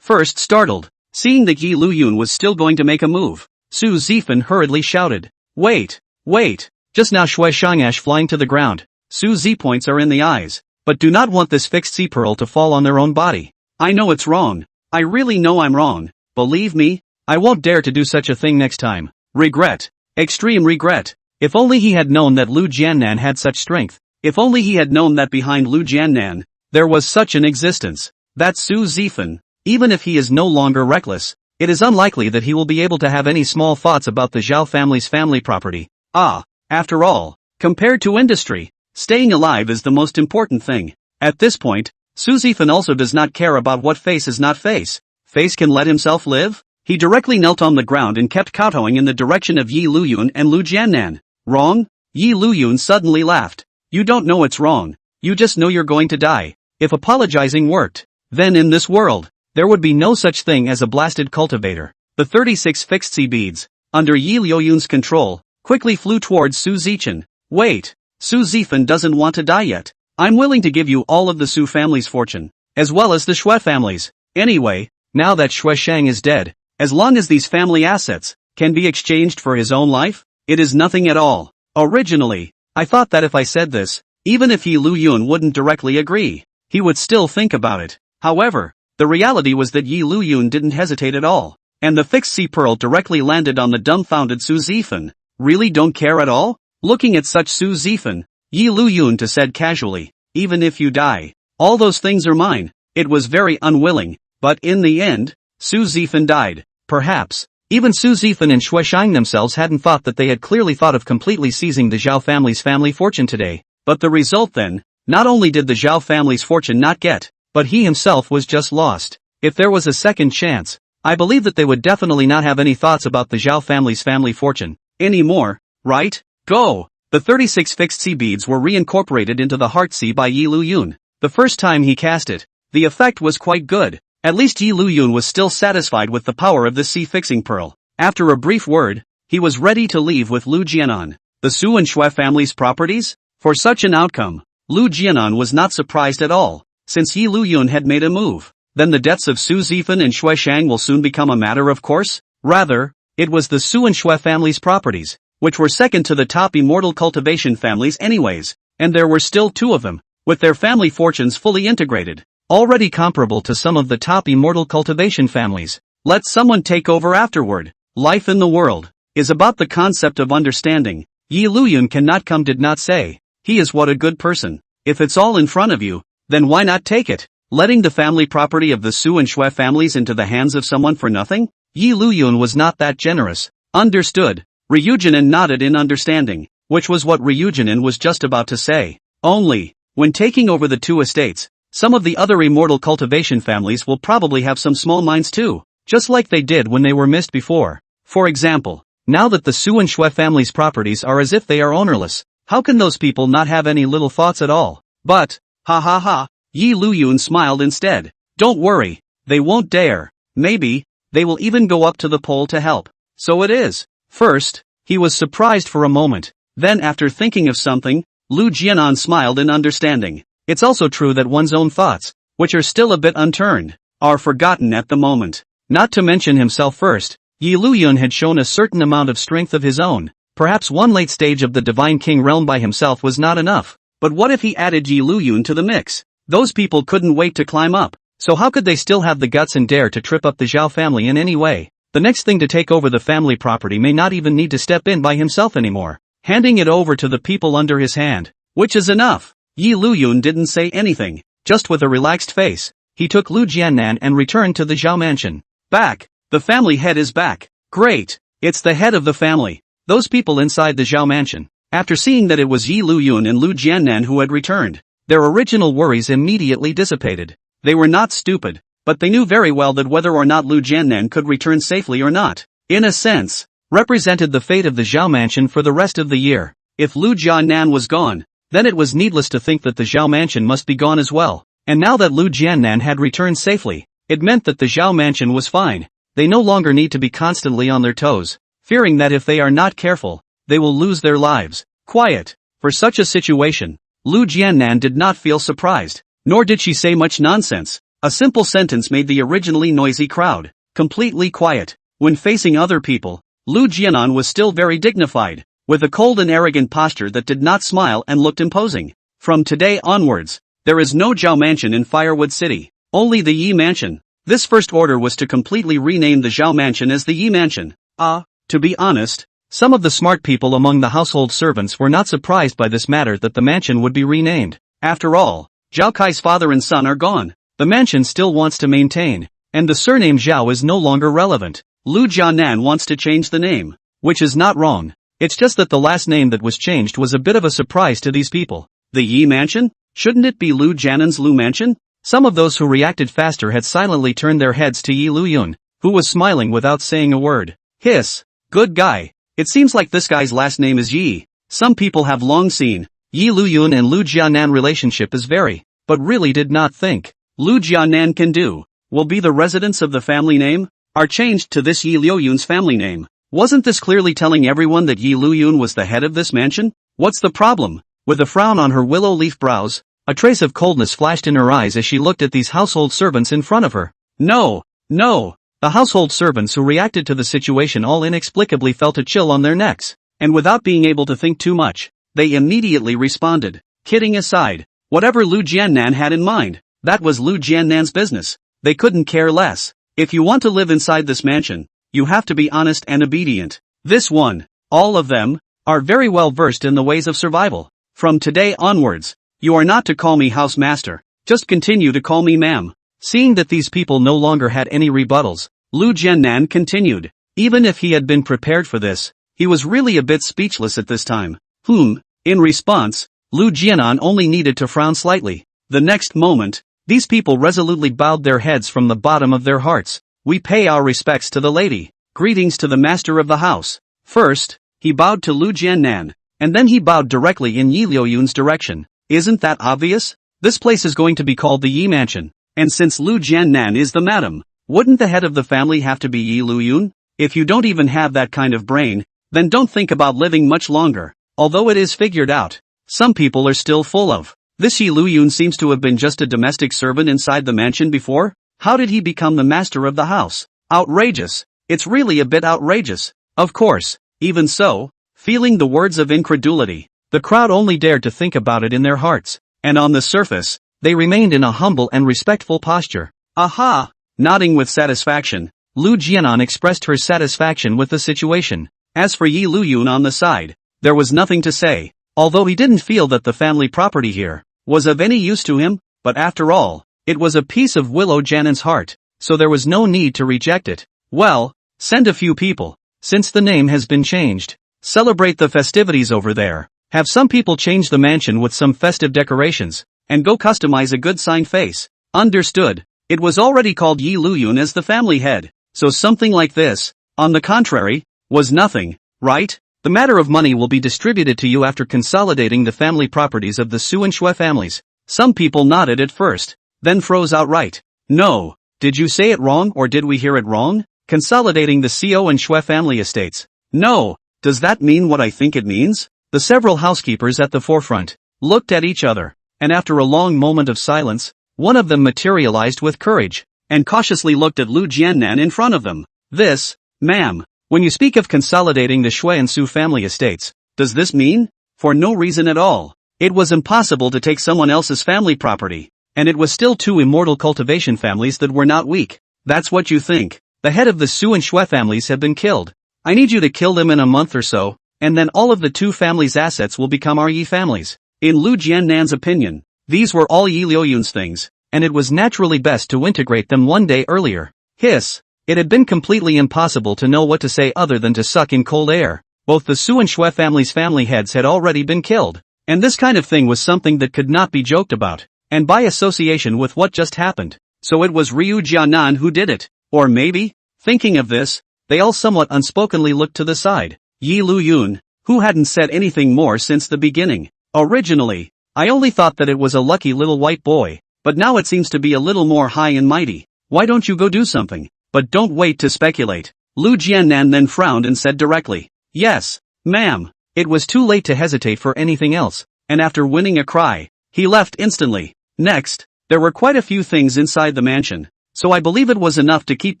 S1: First startled, Seeing that Yi Liuyun was still going to make a move, Su Zifan hurriedly shouted, "Wait! Wait!" Just now Shui Shangash flying to the ground. Su Z points are in the eyes, but do not want this fixed C pearl to fall on their own body. I know it's wrong. I really know I'm wrong. Believe me, I won't dare to do such a thing next time. Regret. Extreme regret. If only he had known that Liu Jianan had such strength. If only he had known that behind Liu Jianan, there was such an existence. That's Su Zifan. Even if he is no longer reckless, it is unlikely that he will be able to have any small thoughts about the Zhao family's family property. After all, compared to industry, staying alive is the most important thing. At this point, Su Zifan also does not care about what face is not face. Face can let himself live? He directly knelt on the ground and kept kowtowing in the direction of Yi Liuyun and Liu Jianan. Wrong? Yi Liuyun suddenly laughed. You don't know it's wrong. You just know you're going to die. If apologizing worked, then in this world, there would be no such thing as a blasted cultivator. The 36 fixed sea beads, under Yi Liuyun's control, quickly flew towards Su Zichan. Wait, Su Zifan doesn't want to die yet. I'm willing to give you all of the Su family's fortune, as well as the Shui family's. Anyway, now that Shui Shang is dead, as long as these family assets can be exchanged for his own life, it is nothing at all. Originally, I thought that if I said this, even if Yi Liuyun wouldn't directly agree, he would still think about it. However, the reality was that Yi Liuyun didn't hesitate at all, and the fixed sea pearl directly landed on the dumbfounded Su Zifan. Really don't care at all? Looking at such Su Zifan, Yi Liuyun said casually, even if you die, all those things are mine. It was very unwilling, but in the end, Su Zifan died. Perhaps, even Su Zifan and Shui Shang themselves hadn't thought that they had clearly thought of completely seizing the Zhao family's family fortune today. But the result then, not only did the Zhao family's fortune not get, but he himself was just lost. If there was a second chance, I believe that they would definitely not have any thoughts about the Zhao family's family fortune anymore, right? Go! The 36 fixed sea beads were reincorporated into the heart sea by Yi Liuyun. The first time he cast it, the effect was quite good. At least Yi Liuyun was still satisfied with the power of the sea fixing pearl. After a brief word, he was ready to leave with Liu Jianan. The Su and Shui family's properties? For such an outcome, Liu Jianan was not surprised at all, since Yi Liuyun had made a move. Then the debts of Su Zifan and Shui Shang will soon become a matter of course? Rather, it was the Su and Shui family's properties, which were second to the top immortal cultivation families anyways, and there were still two of them, with their family fortunes fully integrated, already comparable to some of the top immortal cultivation families. Let someone take over afterward. Life in the world is about the concept of understanding. Yi Liuyun did not say. He is what a good person. If it's all in front of you, then why not take it? Letting the family property of the Su and Shui families into the hands of someone for nothing? Yi Liuyun was not that generous. Understood. Liu Jianan nodded in understanding, which was what Liu Jianan was just about to say. Only, when taking over the two estates, some of the other immortal cultivation families will probably have some small minds too, just like they did when they were missed before. For example, now that the Su and Shui family's properties are as if they are ownerless, how can those people not have any little thoughts at all? But, Yi Liuyun smiled instead. Don't worry, they won't dare. Maybe, they will even go up to the pole to help. So it is. First, he was surprised for a moment. Then after thinking of something, Liu Jianan smiled in understanding. It's also true that one's own thoughts, which are still a bit unturned, are forgotten at the moment. Not to mention himself first, Yi Liuyun had shown a certain amount of strength of his own. Perhaps one late stage of the Divine King realm by himself was not enough. But what if he added Yi Liuyun to the mix? Those people couldn't wait to climb up. So how could they still have the guts and dare to trip up the Zhao family in any way? The next thing to take over the family property may not even need to step in by himself anymore, handing it over to the people under his hand, which is enough. Yi Liuyun didn't say anything, just with a relaxed face, he took Liu Jianan and returned to the Zhao mansion. Back, the family head is back. Great, it's the head of the family. Those people inside the Zhao mansion, after seeing that it was Yi Liuyun and Liu Jianan who had returned, their original worries immediately dissipated. They were not stupid, but they knew very well that whether or not Liu Jianan could return safely or not, in a sense, represented the fate of the Zhao mansion for the rest of the year. If Liu Jianan was gone, then it was needless to think that the Zhao mansion must be gone as well. And now that Liu Jianan had returned safely, it meant that the Zhao mansion was fine. They no longer need to be constantly on their toes, fearing that if they are not careful, they will lose their lives. Quiet. For such a situation, Liu Jianan did not feel surprised, nor did she say much nonsense. A simple sentence made the originally noisy crowd completely quiet. When facing other people, Liu Jianan was still very dignified, with a cold and arrogant posture that did not smile and looked imposing. From today onwards, there is no Zhao Mansion in Firewood City, only the Yi Mansion. This first order was to completely rename the Zhao Mansion as the Yi Mansion. To be honest, some of the smart people among the household servants were not surprised by this matter that the mansion would be renamed. After all, Zhao Kai's father and son are gone. The mansion still wants to maintain, and the surname Zhao is no longer relevant. Liu Jianan wants to change the name, which is not wrong. It's just that the last name that was changed was a bit of a surprise to these people. The Yi Mansion? Shouldn't it be Liu Jianan's Liu Mansion? Some of those who reacted faster had silently turned their heads to Yi Liuyun, who was smiling without saying a word. Hiss. Good guy. It seems like this guy's last name is Yi. Some people have long seen Yi Liuyun and Liu Jianan relationship is very, but really did not think Liu Jianan can do, will be the residents of the family name, are changed to this Yi Liuyun's family name. Wasn't this clearly telling everyone that Yi Liuyun was the head of this mansion? What's the problem? With a frown on her willow leaf brows, a trace of coldness flashed in her eyes as she looked at these household servants in front of her. No. The household servants who reacted to the situation all inexplicably felt a chill on their necks, and without being able to think too much, they immediately responded. Kidding aside, whatever Liu Jianan had in mind, that was Liu Jianan's business. They couldn't care less. If you want to live inside this mansion, you have to be honest and obedient. This one, all of them, are very well versed in the ways of survival. From today onwards, you are not to call me house master, just continue to call me ma'am. Seeing that these people no longer had any rebuttals, Liu Jianan continued. Even if he had been prepared for this, he was really a bit speechless at this time. In response, Liu Jianan only needed to frown slightly. The next moment, these people resolutely bowed their heads from the bottom of their hearts. We pay our respects to the lady. Greetings to the master of the house. First, he bowed to Liu Jianan, and then he bowed directly in Yi Liuyun's direction. Isn't that obvious? This place is going to be called the Yi Mansion. And since Liu Jianan is the madam, wouldn't the head of the family have to be Yi Liuyun? If you don't even have that kind of brain, then don't think about living much longer. Although it is figured out, some people are still full of, this Yi Liuyun seems to have been just a domestic servant inside the mansion before? How did he become the master of the house? Outrageous. It's really a bit outrageous. Of course, even so, feeling the words of incredulity, the crowd only dared to think about it in their hearts, and on the surface, they remained in a humble and respectful posture. Aha! Nodding with satisfaction, Liu Jianan expressed her satisfaction with the situation. As for Yi Liuyun on the side, there was nothing to say, although he didn't feel that the family property here was of any use to him, but after all, it was a piece of Willow Janan's heart, so there was no need to reject it. Well, send a few people, since the name has been changed. Celebrate the festivities over there. Have some people change the mansion with some festive decorations, and go customize a good sign face. Understood. It was already called Yi Liuyun as the family head, so something like this, on the contrary, was nothing, right? The matter of money will be distributed to you after consolidating the family properties of the Su and Shui families. Some people nodded at first, then froze outright. No, did you say it wrong or did we hear it wrong? Consolidating the Co and Shui family estates. No, does that mean what I think it means? The several housekeepers at the forefront looked at each other, and after a long moment of silence, one of them materialized with courage, and cautiously looked at Liu Jianan in front of them. This, ma'am, when you speak of consolidating the Shui and Su family estates, does this mean? For no reason at all. It was impossible to take someone else's family property, and it was still two immortal cultivation families that were not weak. That's what you think. The head of the Su and Shui families have been killed. I need you to kill them in a month or so, and then all of the two families' assets will become our Yi families. In Liu Jianan's opinion, these were all Yi Liuyun's things, and it was naturally best to integrate them one day earlier. Hiss. It had been completely impossible to know what to say other than to suck in cold air. Both the Su and Shui families' family heads had already been killed, and this kind of thing was something that could not be joked about, and by association with what just happened. So it was Liu Jianan who did it. Or maybe, thinking of this, they all somewhat unspokenly looked to the side. Yi Liuyun, who hadn't said anything more since the beginning. Originally, I only thought that it was a lucky little white boy, but now it seems to be a little more high and mighty. Why don't you go do something? But don't wait to speculate. Liu Jianan then frowned and said directly, yes, ma'am. It was too late to hesitate for anything else, and after winning a cry, he left instantly. Next, there were quite a few things inside the mansion, so I believe it was enough to keep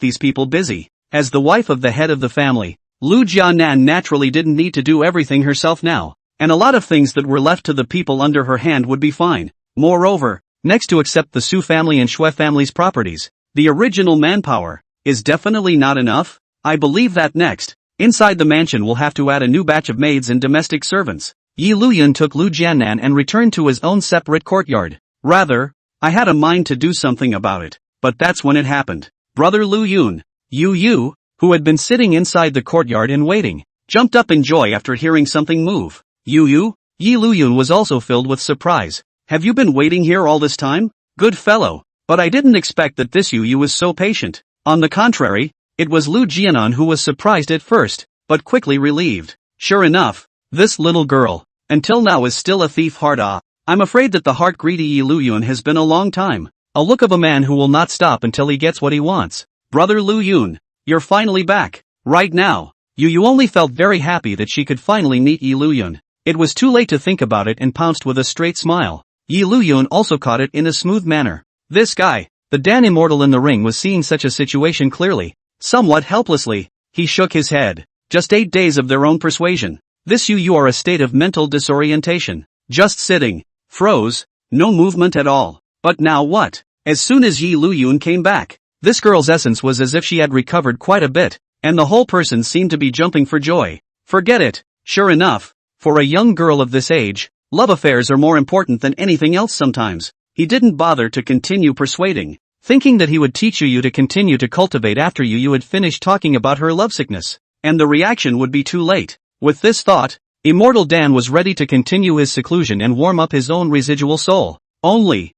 S1: these people busy. As the wife of the head of the family, Liu Jianan naturally didn't need to do everything herself now, and a lot of things that were left to the people under her hand would be fine. Moreover, next to accept the Su family and Shui family's properties, the original manpower is definitely not enough. I believe that next, inside the mansion we'll have to add a new batch of maids and domestic servants. Liuyun took Liu Jianan and returned to his own separate courtyard. Rather, I had a mind to do something about it, but that's when it happened. Brother Liuyun, Yu, who had been sitting inside the courtyard and waiting, jumped up in joy after hearing something move. Yu, Liuyun was also filled with surprise. Have you been waiting here all this time? Good fellow, but I didn't expect that this Yu was so patient. On the contrary, it was Liu Jianan who was surprised at first, but quickly relieved. Sure enough, this little girl, until now is still a thief heart. I'm afraid that the heart-greedy Liuyun has been a long time. A look of a man who will not stop until he gets what he wants. Brother Liuyun, you're finally back. Right now, Yu only felt very happy that she could finally meet Liuyun. It was too late to think about it and pounced with a straight smile. Liuyun also caught it in a smooth manner. This guy, the Dan immortal in the ring, was seeing such a situation clearly. Somewhat helplessly, he shook his head. Just 8 days of their own persuasion. This you are a state of mental disorientation. Just sitting, froze, no movement at all. But now what? As soon as Liuyun came back, this girl's essence was as if she had recovered quite a bit, and the whole person seemed to be jumping for joy. Forget it. Sure enough, for a young girl of this age, love affairs are more important than anything else sometimes. He didn't bother to continue persuading, thinking that he would teach Yu to continue to cultivate after Yu had finished talking about her lovesickness, and the reaction would be too late. With this thought, Immortal Dan was ready to continue his seclusion and warm up his own residual soul. Only,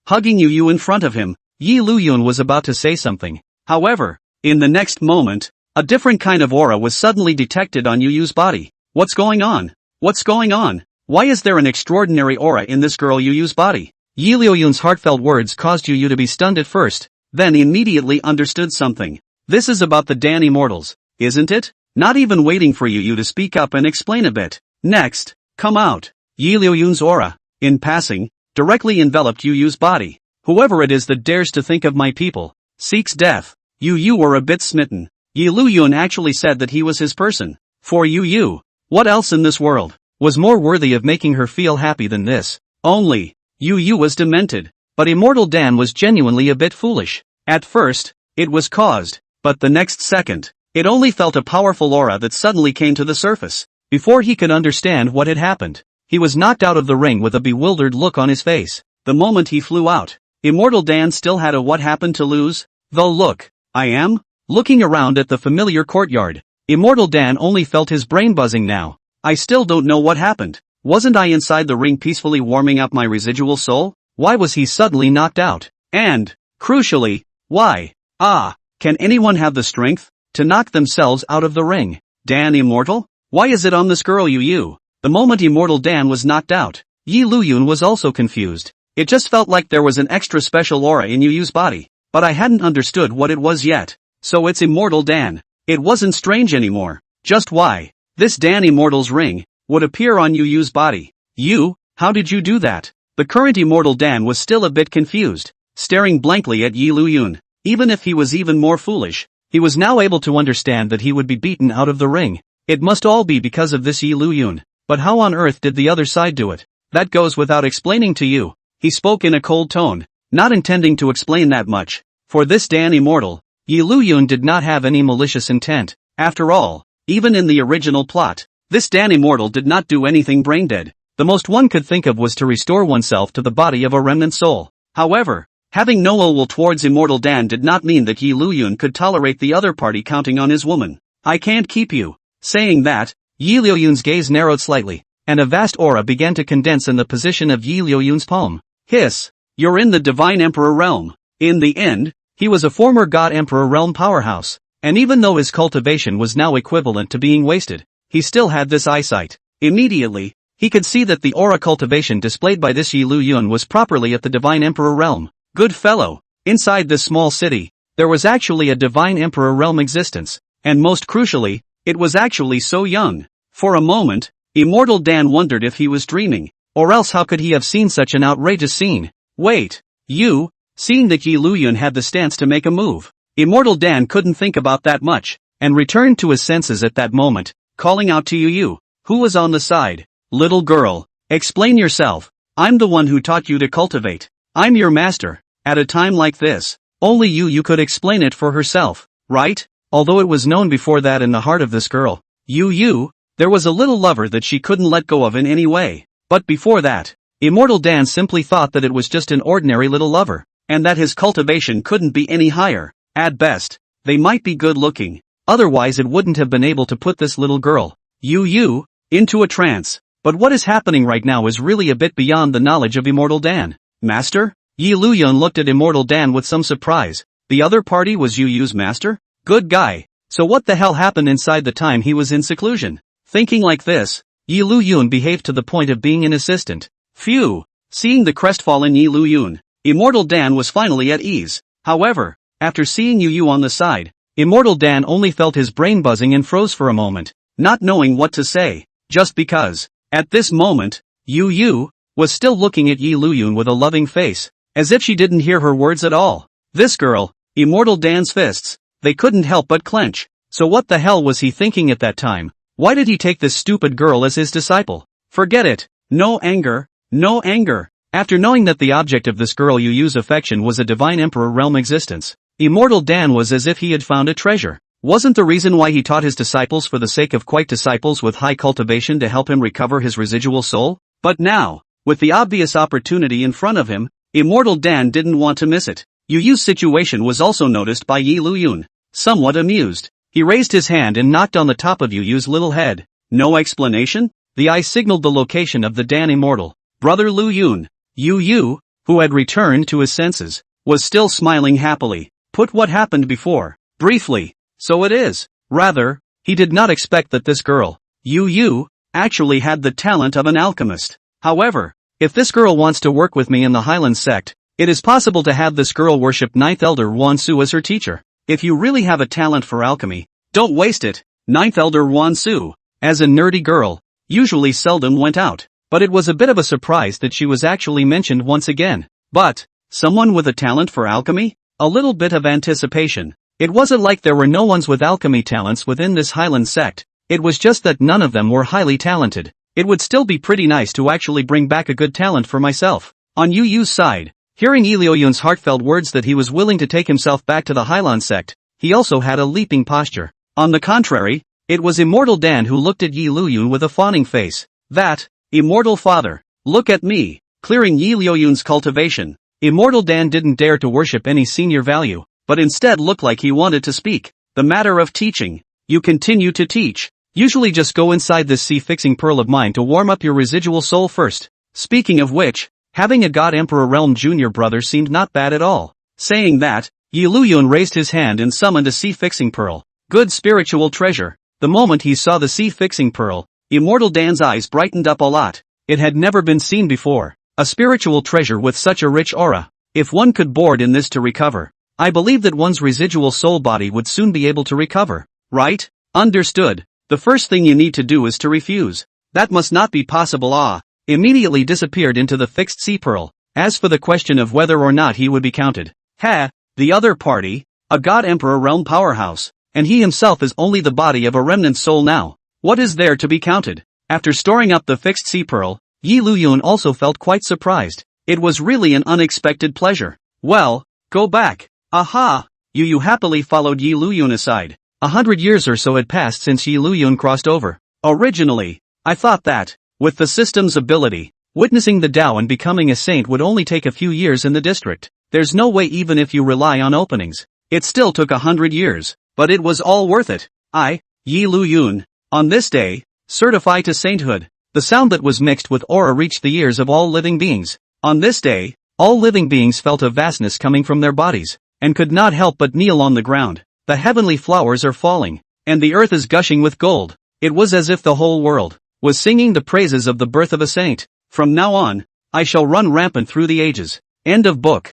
S1: hugging Yu in front of him, Liuyun was about to say something. However, in the next moment, a different kind of aura was suddenly detected on Yu's body. What's going on? What's going on? Why is there an extraordinary aura in this girl Yu's body? Liuyun's heartfelt words caused Yu to be stunned at first, then immediately understood something. This is about the Dan Immortals, isn't it? Not even waiting for Yu to speak up and explain a bit. Next, come out. Liuyun's aura, in passing, directly enveloped Yu's body. Whoever it is that dares to think of my people, seeks death. Yu were a bit smitten. Liuyun actually said that he was his person. For Yu, what else in this world was more worthy of making her feel happy than this? Only, Yu was demented, but Immortal Dan was genuinely a bit foolish. At first, it was caused, but the next second, it only felt a powerful aura that suddenly came to the surface. Before he could understand what had happened, he was knocked out of the ring with a bewildered look on his face. The moment he flew out, Immortal Dan still had a what happened to lose? Though look, I am looking around at the familiar courtyard. Immortal Dan only felt his brain buzzing now. I still don't know what happened. Wasn't I inside the ring peacefully warming up my residual soul? Why was he suddenly knocked out? And, crucially, why? Can anyone have the strength to knock themselves out of the ring? Dan Immortal? Why is it on this girl Yu? The moment Immortal Dan was knocked out, Liuyun was also confused. It just felt like there was an extra special aura in Yu's body, but I hadn't understood what it was yet. So it's Immortal Dan. It wasn't strange anymore. Just why this Dan Immortal's ring would appear on Yu's body. Yu, how did you do that? The current Immortal Dan was still a bit confused, staring blankly at Liuyun. Even if he was even more foolish, he was now able to understand that he would be beaten out of the ring. It must all be because of this Liuyun. But how on earth did the other side do it? That goes without explaining to you. He spoke in a cold tone, not intending to explain that much. For this Dan Immortal, Liuyun did not have any malicious intent. After all, even in the original plot, this Dan Immortal did not do anything brain-dead. The most one could think of was to restore oneself to the body of a remnant soul. However, having no ill will towards Immortal Dan did not mean that Liuyun could tolerate the other party counting on his woman. I can't keep you. Saying that, Liuyun's gaze narrowed slightly, and a vast aura began to condense in the position of Liuyun's palm. Hiss! You're in the Divine Emperor realm. In the end, he was a former God Emperor realm powerhouse, and even though his cultivation was now equivalent to being wasted, he still had this eyesight. Immediately, he could see that the aura cultivation displayed by this Liuyun was properly at the Divine Emperor realm. Good fellow, inside this small city, there was actually a Divine Emperor realm existence, and most crucially, it was actually so young. For a moment, Immortal Dan wondered if he was dreaming, or else how could he have seen such an outrageous scene? Wait, seeing that Liuyun had the stance to make a move. Immortal Dan couldn't think about that much, and returned to his senses at that moment, calling out to Yu, who was on the side. Little girl, explain yourself. I'm the one who taught you to cultivate. I'm your master. At a time like this, only you could explain it for herself, right? Although it was known before that in the heart of this girl, Yu, there was a little lover that she couldn't let go of in any way. But before that, Immortal Dan simply thought that it was just an ordinary little lover, and that his cultivation couldn't be any higher. At best, they might be good looking, otherwise it wouldn't have been able to put this little girl, Yu, into a trance. But what is happening right now is really a bit beyond the knowledge of Immortal Dan. Master? Liuyun looked at Immortal Dan with some surprise. The other party was Yu's master? Good guy. So what the hell happened inside the time he was in seclusion? Thinking like this, Liuyun behaved to the point of being an assistant. Phew. Seeing the crestfallen Liuyun, Immortal Dan was finally at ease. However, after seeing Yu on the side, Immortal Dan only felt his brain buzzing and froze for a moment, not knowing what to say, just because, at this moment, Yu was still looking at Liuyun with a loving face, as if she didn't hear her words at all. This girl, Immortal Dan's fists, they couldn't help but clench. So what the hell was he thinking at that time? Why did he take this stupid girl as his disciple? Forget it. No anger. No anger. After knowing that the object of this girl Yu's affection was a divine emperor realm existence, Immortal Dan was as if he had found a treasure. Wasn't the reason why he taught his disciples for the sake of quite disciples with high cultivation to help him recover his residual soul? But now, with the obvious opportunity in front of him, Immortal Dan didn't want to miss it. Yu's situation was also noticed by Liuyun. Somewhat amused, he raised his hand and knocked on the top of Yu's little head. No explanation? The eye signaled the location of the Dan immortal. Brother Liuyun. Yu, who had returned to his senses, was still smiling happily. Put what happened before, briefly. So it is. Rather, he did not expect that this girl, Yu, actually had the talent of an alchemist. However, if this girl wants to work with me in the Hyland Sect, it is possible to have this girl worship Ninth Elder Wansu as her teacher. If you really have a talent for alchemy, don't waste it. Ninth Elder Wansu, as a nerdy girl, usually seldom went out, but it was a bit of a surprise that she was actually mentioned once again. But, someone with a talent for alchemy? A little bit of anticipation. It wasn't like there were no ones with alchemy talents within this Hyland Sect, it was just that none of them were highly talented. It would still be pretty nice to actually bring back a good talent for myself. On Yu's side, hearing Liuyun's heartfelt words that he was willing to take himself back to the Hyland Sect, he also had a leaping posture. On the contrary, it was Immortal Dan who looked at Liuyun with a fawning face. That, Immortal Father, look at me, clearing Liuyun's cultivation. Immortal Dan didn't dare to worship any senior value, but instead looked like he wanted to speak. The matter of teaching. You continue to teach. Usually just go inside this sea-fixing pearl of mine to warm up your residual soul first. Speaking of which, having a God Emperor Realm junior brother seemed not bad at all. Saying that, Liuyun raised his hand and summoned a sea-fixing pearl. Good spiritual treasure. The moment he saw the sea-fixing pearl, Immortal Dan's eyes brightened up a lot. It had never been seen before. A spiritual treasure with such a rich aura. If one could board in this to recover, I believe that one's residual soul body would soon be able to recover. Right? Understood. The first thing you need to do is to refuse. That must not be possible. Immediately disappeared into the fixed sea pearl. As for the question of whether or not he would be counted. The other party, a God Emperor Realm powerhouse, and he himself is only the body of a remnant soul now. What is there to be counted? After storing up the fixed sea pearl, Liuyun also felt quite surprised. It was really an unexpected pleasure. Well, go back. Aha! Yu happily followed Liuyun aside. 100 years or so had passed since Liuyun crossed over. Originally, I thought that, with the system's ability, witnessing the Tao and becoming a saint would only take a few years in the district. There's no way even if you rely on openings. It still took 100 years, but it was all worth it. Liuyun, on this day, certify to sainthood. The sound that was mixed with aura reached the ears of all living beings. On this day, all living beings felt a vastness coming from their bodies, and could not help but kneel on the ground. The heavenly flowers are falling, and the earth is gushing with gold. It was as if the whole world was singing the praises of the birth of a saint. From now on, I shall run rampant through the ages. End of book.